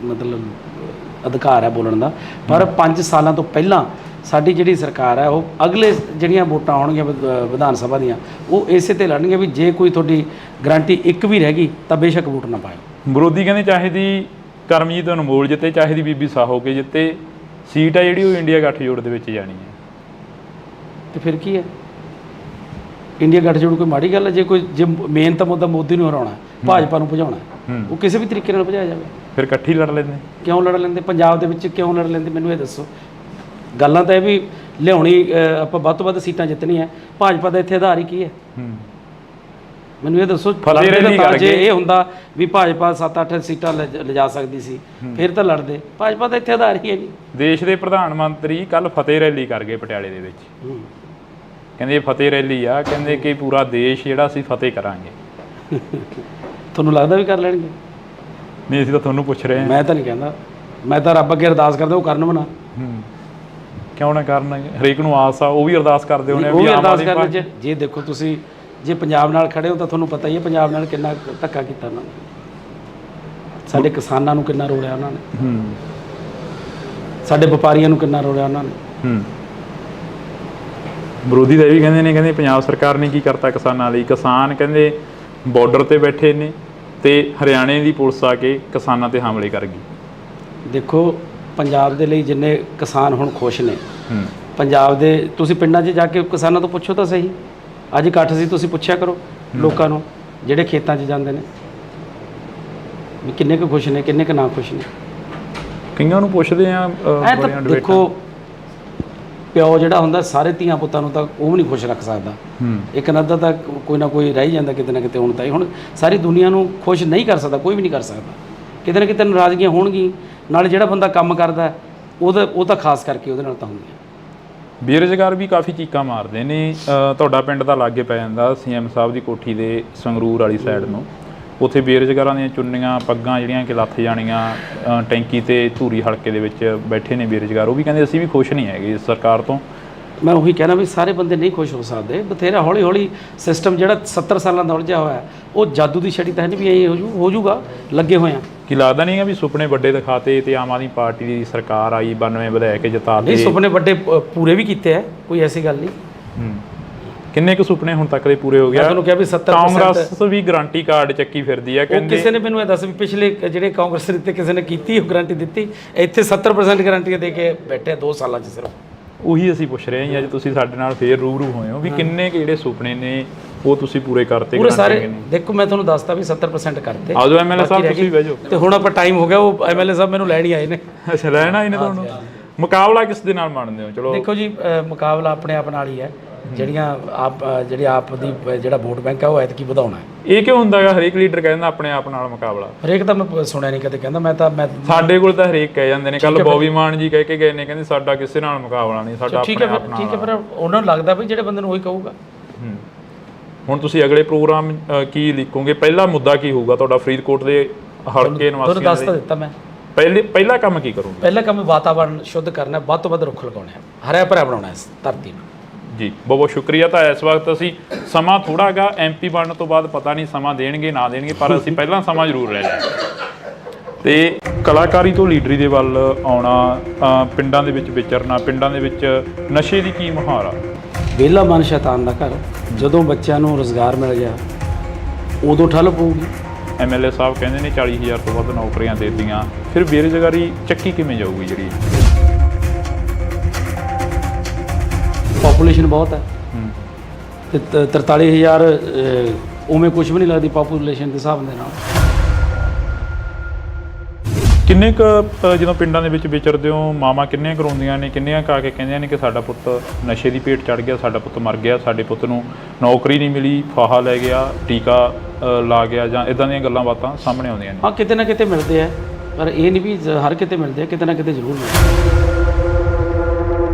ਮਤਲਬ ਅਧਿਕਾਰ ਹੈ ਬੋਲਣ ਦਾ। ਪਰ 5 ਸਾਲਾਂ ਤੋਂ ਪਹਿਲਾਂ ਸਾਡੀ ਜਿਹੜੀ ਸਰਕਾਰ ਹੈ, ਉਹ ਅਗਲੇ ਜਿਹੜੀਆਂ ਵੋਟਾਂ ਆਉਣਗੀਆਂ ਵਿਧਾਨ ਸਭਾ ਦੀਆਂ, ਉਹ ਇਸੇ ਤੇ ਲੜਨਗੀਆਂ ਵੀ ਜੇ ਕੋਈ ਤੁਹਾਡੀ ਗਰੰਟੀ ਇੱਕ ਵੀ ਰਹਿ ਗਈ ਤਾਂ ਬੇਸ਼ੱਕ ਵੋਟ ਨਾ ਪਾਇਓ। ਵਿਰੋਧੀ ਕਹਿੰਦੇ ਚਾਹੇ ਦੀ ਕਰਮਜੀਤ ਅਨਮੋਲ ਜਿੱਤੇ, ਚਾਹੇ ਦੀ ਬੀਬੀ ਸਾਹੋ ਕੇ ਜਿੱਤੇ, ਸੀਟ ਆ ਜਿਹੜੀ ਉਹ ਇੰਡੀਆ ਗੱਠਜੋੜ ਦੇ ਵਿੱਚ ਜਾਣੀ ਹੈ। ਤੇ ਫਿਰ ਕੀ ਹੈ? ਇੰਡੀਆ ਗੱਠਜੋੜ ਕੋਈ ਮਾੜੀ ਗੱਲ ਹੈ? ਜੇ ਮੇਨ ਤਾਂ ਮੁੱਦਾ ਮੋਦੀ ਨੂੰ ਹਰਾਉਣਾ, ਭਾਜਪਾ ਨੂੰ ਭਜਾਉਣਾ, ਉਹ ਕਿਸੇ ਵੀ ਤਰੀਕੇ ਨਾਲ ਭਜਾਇਆ ਜਾਵੇ। ਫਿਰ ਇਕੱਠੀ ਲੜ ਲੈਂਦੇ? ਕਿਉਂ ਲੜ ਲੈਂਦੇ? ਪੰਜਾਬ ਦੇ ਵਿੱਚ ਕਿਉਂ ਲੜ ਲੈਂਦੇ? ਮੈਨੂੰ ਇਹ ਦੱਸੋ। ਗੱਲਾਂ ਤਾਂ ਇਹ ਵੀ ਲਿਆਉਣੀ, ਆਪਾਂ ਵੱਧ ਤੋਂ ਵੱਧ ਸੀਟਾਂ ਜਿੱਤਣੀਆਂ, ਭਾਜਪਾ ਦਾ ਇੱਥੇ ਆਧਾਰ ਹੀ ਕੀ ਹੈ? ਮੈਨੂੰ ਇਹ ਦੱਸੋ। ਜੇ ਇਹ ਹੁੰਦਾ ਵੀ ਭਾਜਪਾ 7-8 ਸੀਟਾਂ ਲਿਜਾ ਸਕਦੀ ਸੀ, ਫਿਰ ਤਾਂ ਲੜਦੇ। ਭਾਜਪਾ ਦਾ ਇੱਥੇ ਆਧਾਰ ਹੀ ਹੈ ਨਹੀਂ। ਦੇਸ਼ ਦੇ ਪ੍ਰਧਾਨ ਮੰਤਰੀ ਕੱਲ ਫਤਿਹ ਰੈਲੀ ਕਰ ਗਏ ਪਟਿਆਲੇ ਦੇ ਵਿੱਚ, ਕਹਿੰਦੇ ਫਤਿਹ ਰੈਲੀ ਆ, ਕਹਿੰਦੇ ਕਿ ਪੂਰਾ ਦੇਸ਼ ਜਿਹੜਾ ਅਸੀਂ ਫਤਿਹ ਕਰਾਂਗੇ। ਤੁਹਾਨੂੰ ਲੱਗਦਾ ਵੀ ਕਰ ਲੈਣਗੇ? ਨਹੀਂ, ਅਸੀਂ ਤਾਂ ਤੁਹਾਨੂੰ ਪੁੱਛ ਰਹੇ ਹਾਂ। ਮੈਂ ਤਾਂ ਨਹੀਂ ਕਹਿੰਦਾ, ਮੈਂ ਤਾਂ ਰੱਬ ਅੱਗੇ ਅਰਦਾਸ ਕਰਦਾ ਉਹ ਕਰਨ ਬਣਾ। ਕਿਉਂ ਨਾ ਕਰਨ, ਹਰੇਕ ਨੂੰ ਆਸ ਆ, ਉਹ ਵੀ ਅਰਦਾਸ ਕਰਦੇ ਹੋਣੇ ਉਹ ਵੀ ਅਰਦਾਸ ਕਰਨ ਚ। ਜੇ ਦੇਖੋ ਤੁਸੀਂ ਜੇ ਪੰਜਾਬ ਨਾਲ ਖੜੇ ਹੋ ਤਾਂ ਤੁਹਾਨੂੰ ਪਤਾ ਹੀ ਹੈ ਪੰਜਾਬ ਨਾਲ ਕਿੰਨਾ ਧੱਕਾ ਕੀਤਾ ਉਹਨਾਂ ਨੇ, ਸਾਡੇ ਕਿਸਾਨਾਂ ਨੂੰ ਕਿੰਨਾ ਰੋਲਿਆ ਉਹਨਾਂ ਨੇ, ਸਾਡੇ ਵਪਾਰੀਆਂ ਨੂੰ ਕਿੰਨਾ ਰੋਲਿਆ ਉਹਨਾਂ ਨੇ। ਵਿਰੋਧੀ ਤਾਂ ਇਹ ਵੀ ਕਹਿੰਦੇ ਨੇ, ਕਹਿੰਦੇ ਪੰਜਾਬ ਸਰਕਾਰ ਨੇ ਕੀ ਕਰਤਾ ਕਿਸਾਨਾਂ ਲਈ। ਕਿਸਾਨ ਕਹਿੰਦੇ ਬਾਰਡਰ ਤੇ ਬੈਠੇ ਨੇ ਤੇ ਹਰਿਆਣੇ ਦੀ ਪੁਲਿਸ ਆ ਕੇ ਕਿਸਾਨਾਂ ਤੇ ਹਮਲੇ ਕਰ ਗਈ। ਦੇਖੋ ਪੰਜਾਬ ਦੇ ਲਈ ਜਿੰਨੇ ਕਿਸਾਨ ਹੁਣ ਖੁਸ਼ ਨੇ, ਪੰਜਾਬ ਦੇ ਤੁਸੀਂ ਪਿੰਡਾਂ 'ਚ ਜਾ ਕੇ ਕਿਸਾਨਾਂ ਤੋਂ ਪੁੱਛੋ ਤਾਂ ਸਹੀ। ਅੱਜ ਇਕੱਠ ਸੀ, ਤੁਸੀਂ ਪੁੱਛਿਆ ਕਰੋ ਲੋਕਾਂ ਨੂੰ ਜਿਹੜੇ ਖੇਤਾਂ 'ਚ ਜਾਂਦੇ ਨੇ ਵੀ ਕਿੰਨੇ ਕੁ ਖੁਸ਼ ਨੇ, ਕਿੰਨੇ ਕੁ ਨਾ ਖੁਸ਼ ਨੇ। ਕਈਆਂ ਨੂੰ ਪੁੱਛਦੇ ਆ ਦੇਖੋ ਪਿਓ ਜਿਹੜਾ ਹੁੰਦਾ ਸਾਰੇ ਧੀਆਂ ਪੁੱਤਾਂ ਨੂੰ ਤਾਂ ਉਹ ਵੀ ਨਹੀਂ ਖੁਸ਼ ਰੱਖ ਸਕਦਾ। ਇੱਕ ਨੱਦਾ ਤਾਂ ਕੋਈ ਨਾ ਕੋਈ ਰਹਿ ਜਾਂਦਾ ਕਿਤੇ ਨਾ ਕਿਤੇ। ਹੁਣ ਸਾਰੀ ਦੁਨੀਆ ਨੂੰ ਖੁਸ਼ ਨਹੀਂ ਕਰ ਸਕਦਾ, ਕੋਈ ਵੀ ਨਹੀਂ ਕਰ ਸਕਦਾ। ਕਿਤੇ ਨਾ ਕਿਤੇ ਨਾਰਾਜ਼ਗੀਆਂ ਹੋਣਗੀਆਂ। ਨਾਲ ਜਿਹੜਾ ਬੰਦਾ ਕੰਮ ਕਰਦਾ ਉਹ ਤਾਂ ਖਾਸ ਕਰਕੇ ਉਹਦੇ ਨਾਲ ਤਾਂ ਹੁੰਦੀਆਂ। ਬੇਰੁਜ਼ਗਾਰ ਵੀ ਕਾਫੀ ਚੀਕਾਂ ਮਾਰਦੇ ਨੇ। ਤੁਹਾਡਾ ਪਿੰਡ ਤਾਂ ਲਾਗੇ ਪੈ ਜਾਂਦਾ CM ਸਾਹਿਬ ਦੀ ਕੋਠੀ ਦੇ ਸੰਗਰੂਰ ਵਾਲੀ ਸਾਈਡ ਨੂੰ। ਉੱਥੇ ਬੇਰੁਜ਼ਗਾਰਾਂ ਦੀਆਂ ਚੁੰਨੀਆਂ ਪੱਗਾਂ ਜਿਹੜੀਆਂ ਕਿ ਲੱਥ ਜਾਣੀਆਂ, ਟੈਂਕੀ ਤੇ ਧੂਰੀ ਹਲਕੇ ਦੇ ਵਿੱਚ ਬੈਠੇ ਨੇ ਬੇਰੁਜ਼ਗਾਰ। ਉਹ ਵੀ ਕਹਿੰਦੇ ਅਸੀਂ ਵੀ ਖੁਸ਼ ਨਹੀਂ ਹੈਗੇ ਇਸ ਸਰਕਾਰ ਤੋਂ। ਮੈਂ ਉਹੀ ਕਹਿਣਾ ਵੀ ਸਾਰੇ ਬੰਦੇ ਨਹੀਂ ਖੁਸ਼ ਹੋ ਸਕਦੇ। ਬਥੇਰਾ ਹੌਲੀ ਹੌਲੀ ਸਿਸਟਮ ਜਿਹੜਾ 70 ਸਾਲਾਂ ਦਾ ਉਲਝਿਆ ਹੋਇਆ ਉਹ ਜਾਦੂ ਦੀ ਛੜੀ ਤਾਂ ਹੈ ਨਹੀਂ ਵੀ ਇਹ ਹੋ ਜੂਗਾ। ਲੱਗੇ ਹੋਏ ਆ। ਕੀ ਲੱਗਦਾ ਨਹੀਂ ਵੀ ਸੁਪਨੇ ਵੱਡੇ ਦਿਖਾਤੇ ਤੇ ਆਮ ਆਦਮੀ ਪਾਰਟੀ ਦੀ ਸਰਕਾਰ ਆਈ 92 ਵਿਧਾਇਕ ਜਿਤਾ ਨਹੀਂ, ਸੁਪਨੇ ਵੱਡੇ ਪੂਰੇ ਵੀ ਕੀਤੇ ਆ, ਕੋਈ ਐਸੀ ਗੱਲ ਨਹੀਂ। ਕਿੰਨੇ ਕੁ ਸੁਪਨੇ ਹੁਣ ਤੱਕ ਦੇ ਪੂਰੇ ਹੋ ਗਿਆ? ਤੁਹਾਨੂੰ ਕਿਹਾ ਵੀ 70% ਕਾਂਗਰਸ ਵੀ ਗਾਰੰਟੀ ਕਾਰਡ ਚੱਕੀ ਫਿਰਦੀ ਆ ਕਹਿੰਦੇ। ਕਿਸੇ ਨੇ ਮੈਨੂੰ ਇਹ ਦੱਸ ਵੀ ਪਿਛਲੇ ਜਿਹੜੇ ਕਾਂਗਰਸ ਦਿੱਤੇ ਕਿਸੇ ਨੇ ਕੀਤੀ ਉਹ ਗਾਰੰਟੀ ਦਿੱਤੀ? ਇੱਥੇ 70% ਗਾਰੰਟੀਆਂ ਦੇ ਕੇ ਬੈਠੇ 2 ਸਾਲਾਂ 'ਚ ਸਿਰਫ। ਉਹੀ ਅਸੀਂ ਪੁੱਛ ਰਹੇ ਹਾਂ ਅੱਜ ਤੁਸੀਂ ਸਾਡੇ ਨਾਲ ਫੇਰ ਰੂਬਰੂ ਹੋਏ ਹੋ ਵੀ ਕਿੰਨੇ ਕੁ ਜਿਹੜੇ ਸੁਪਨੇ ਨੇ ਉਹ ਤੁਸੀਂ ਪੂਰੇ ਕਰਤੇ? ਪੂਰੇ ਸਾਰੇ ਦੇਖੋ ਮੈਂ ਤੁਹਾਨੂੰ ਦੱਸਤਾ ਵੀ 70% ਕਰਤੇ। ਆਜੋ MLA ਸਾਹਿਬ ਤੁਸੀਂ ਬਹਿ ਜਾਓ। ਤੇ ਹੁਣ ਆਪਾਂ ਟਾਈਮ ਹੋ ਗਿਆ, ਉਹ MLA ਸਾਹਿਬ ਮੈਨੂੰ ਲੈਣ ਹੀ ਆਏ ਨੇ। ਅੱਛਾ, ਲੈਣ ਆਏ ਨੇ ਤੁਹਾਨੂੰ। ਮੁਕਾਬਲਾ ਕਿਸ ਦੇ ਨਾਲ ਮੰਨਦੇ ਹੋ? ਚਲੋ ਦੇਖੋ ਜੀ, ਮੁਕਾਬਲਾ ਆਪਣੇ ਆਪ ਨਾਲ ਹੀ ਹੈ। ਜਿਹੜੀ ਆਪ ਦੀ ਜਿਹੜਾ ਵੋਟ ਬੈਂਕ ਹੈ ਉਹ ਐਤਕੀ ਵਧਾਉਣਾ ਹੈ। ਇਹ ਕਿਉਂ ਹੁੰਦਾ ਹੈਗਾ? ਹਰੇਕ ਲੀਡਰ ਕਹਿੰਦਾ ਆਪਣੇ ਆਪ ਨਾਲ ਮੁਕਾਬਲਾ। ਹਰੇਕ ਤਾਂ ਮੈਂ ਸੁਣਿਆ ਨਹੀਂ ਕਦੇ ਕਹਿੰਦਾ। ਮੈਂ ਸਾਡੇ ਕੋਲ ਤਾਂ ਹਰੇਕ ਕਹਿ ਜਾਂਦੇ ਨੇ। ਕੱਲ ਬੌਬੀ ਮਾਨ ਜੀ ਕਹਿ ਕੇ ਗਏ ਨੇ, ਕਹਿੰਦੇ ਸਾਡਾ ਕਿਸੇ ਨਾਲ ਮੁਕਾਬਲਾ ਨਹੀਂ, ਸਾਡਾ ਆਪਣੇ ਆਪ ਨਾਲ। ਠੀਕ ਹੈ, ਫਿਰ ਉਹਨਾਂ ਨੂੰ ਲੱਗਦਾ ਵੀ ਜਿਹੜੇ ਬੰਦੇ ਨੂੰ ਉਹੀ ਕਹੂਗਾ। ਹੁਣ ਤੁਸੀਂ ਅਗਲੇ ਪ੍ਰੋਗਰਾਮ ਕੀ ਲਿਖੋਗੇ? ਪਹਿਲਾ ਮੁੱਦਾ ਕੀ ਹੋਊਗਾ ਤੁਹਾਡਾ ਫਰੀਦਕੋਟ ਦੇ ਹਲਕੇ ਨਿਵਾਸੀਆਂ ਤੁਹਾਨੂੰ ਦੱਸ ਤਾਂ ਦਿੱਤਾ ਮੈਂ। ਪਹਿਲਾ ਕੰਮ ਕੀ ਕਰੋਗੇ? ਪਹਿਲਾ ਕੰਮ ਵਾਤਾਵਰਨ ਸ਼ੁੱਧ ਕਰਨਾ, ਵੱਧ ਤੋਂ ਵੱਧ ਰੁੱਖ ਲਗਾਉਣੇ ਆ, ਹਰਿਆ ਭਰਿਆ ਬਣਾਉਣਾ ਇਸ ਧਰਤੀ ਨੂੰ। ਜੀ ਬਹੁਤ ਬਹੁਤ ਸ਼ੁਕਰੀਆ। ਤਾਂ ਇਸ ਵਕਤ ਅਸੀਂ ਸਮਾਂ ਥੋੜਾ ਗਾ MP ਬਣਨ ਤੋਂ ਬਾਅਦ ਪਤਾ ਨਹੀਂ ਸਮਾਂ ਦੇਣਗੇ ਨਾ ਦੇਣਗੇ, ਪਰ ਅਸੀਂ ਪਹਿਲਾਂ ਸਮਾਂ ਜ਼ਰੂਰ ਲੈ ਲਿਆ। ਤੇ ਕਲਾਕਾਰੀ ਤੋਂ ਲੀਡਰੀ ਦੇ ਵੱਲ ਆਉਣਾ, ਪਿੰਡਾਂ ਦੇ ਵਿੱਚ ਵਿਚਰਨਾ, ਪਿੰਡਾਂ ਦੇ ਵਿੱਚ ਨਸ਼ੇ ਦੀ ਕੀ ਮੁਹਾਰ ਆ? ਵਿਹਲਾ ਮਨ ਸ਼ੈਤਾਨ ਦਾ ਘਰ। ਜਦੋਂ ਬੱਚਿਆਂ ਨੂੰ ਰੁਜ਼ਗਾਰ ਮਿਲ ਗਿਆ ਉਦੋਂ ਠੱਲ ਪਊਗੀ। MLA ਸਾਹਿਬ ਕਹਿੰਦੇ ਨੇ 40,000 ਤੋਂ ਵੱਧ ਨੌਕਰੀਆਂ ਦੇ ਦਿੱਤੀਆਂ, ਫਿਰ ਬੇਰੁਜ਼ਗਾਰੀ ਚੱਕੀ ਕਿਵੇਂ ਜਾਊਗੀ? ਜਿਹੜੀ ਪਾਪੂਲੇਸ਼ਨ ਬਹੁਤ ਹੈ ਤੇ 43,000 ਉਵੇਂ ਕੁਝ ਵੀ ਨਹੀਂ ਲੱਗਦੀ ਪਾਪੂਲੇਸ਼ਨ ਦੇ ਹਿਸਾਬ ਦੇ ਨਾਲ। ਕਿੰਨੇ ਕੁ ਜਦੋਂ ਪਿੰਡਾਂ ਦੇ ਵਿੱਚ ਵਿਚਰਦੇ ਹੋ, ਮਾਵਾਂ ਕਿੰਨੀਆਂ ਕਰਾਉਂਦੀਆਂ ਨੇ, ਕਿੰਨੀਆਂ ਕਾ ਕੇ ਕਹਿੰਦੀਆਂ ਨੇ ਕਿ ਸਾਡਾ ਪੁੱਤ ਨਸ਼ੇ ਦੀ ਭੇਟ ਚੜ੍ਹ ਗਿਆ, ਸਾਡਾ ਪੁੱਤ ਮਰ ਗਿਆ, ਸਾਡੇ ਪੁੱਤ ਨੂੰ ਨੌਕਰੀ ਨਹੀਂ ਮਿਲੀ, ਫਾਹਾ ਲੈ ਗਿਆ, ਟੀਕਾ ਲਾ ਗਿਆ, ਜਾਂ ਇਦਾਂ ਦੀਆਂ ਗੱਲਾਂ ਬਾਤਾਂ ਸਾਹਮਣੇ ਆਉਂਦੀਆਂ ਨੇ। ਹਾਂ, ਕਿਤੇ ਨਾ ਕਿਤੇ ਮਿਲਦੇ ਆ, ਪਰ ਇਹ ਨਹੀਂ ਵੀ ਹਰ ਕਿਤੇ ਮਿਲਦੇ ਆ, ਕਿਤੇ ਨਾ ਕਿਤੇ ਜ਼ਰੂਰ ਮਿਲਦੇ।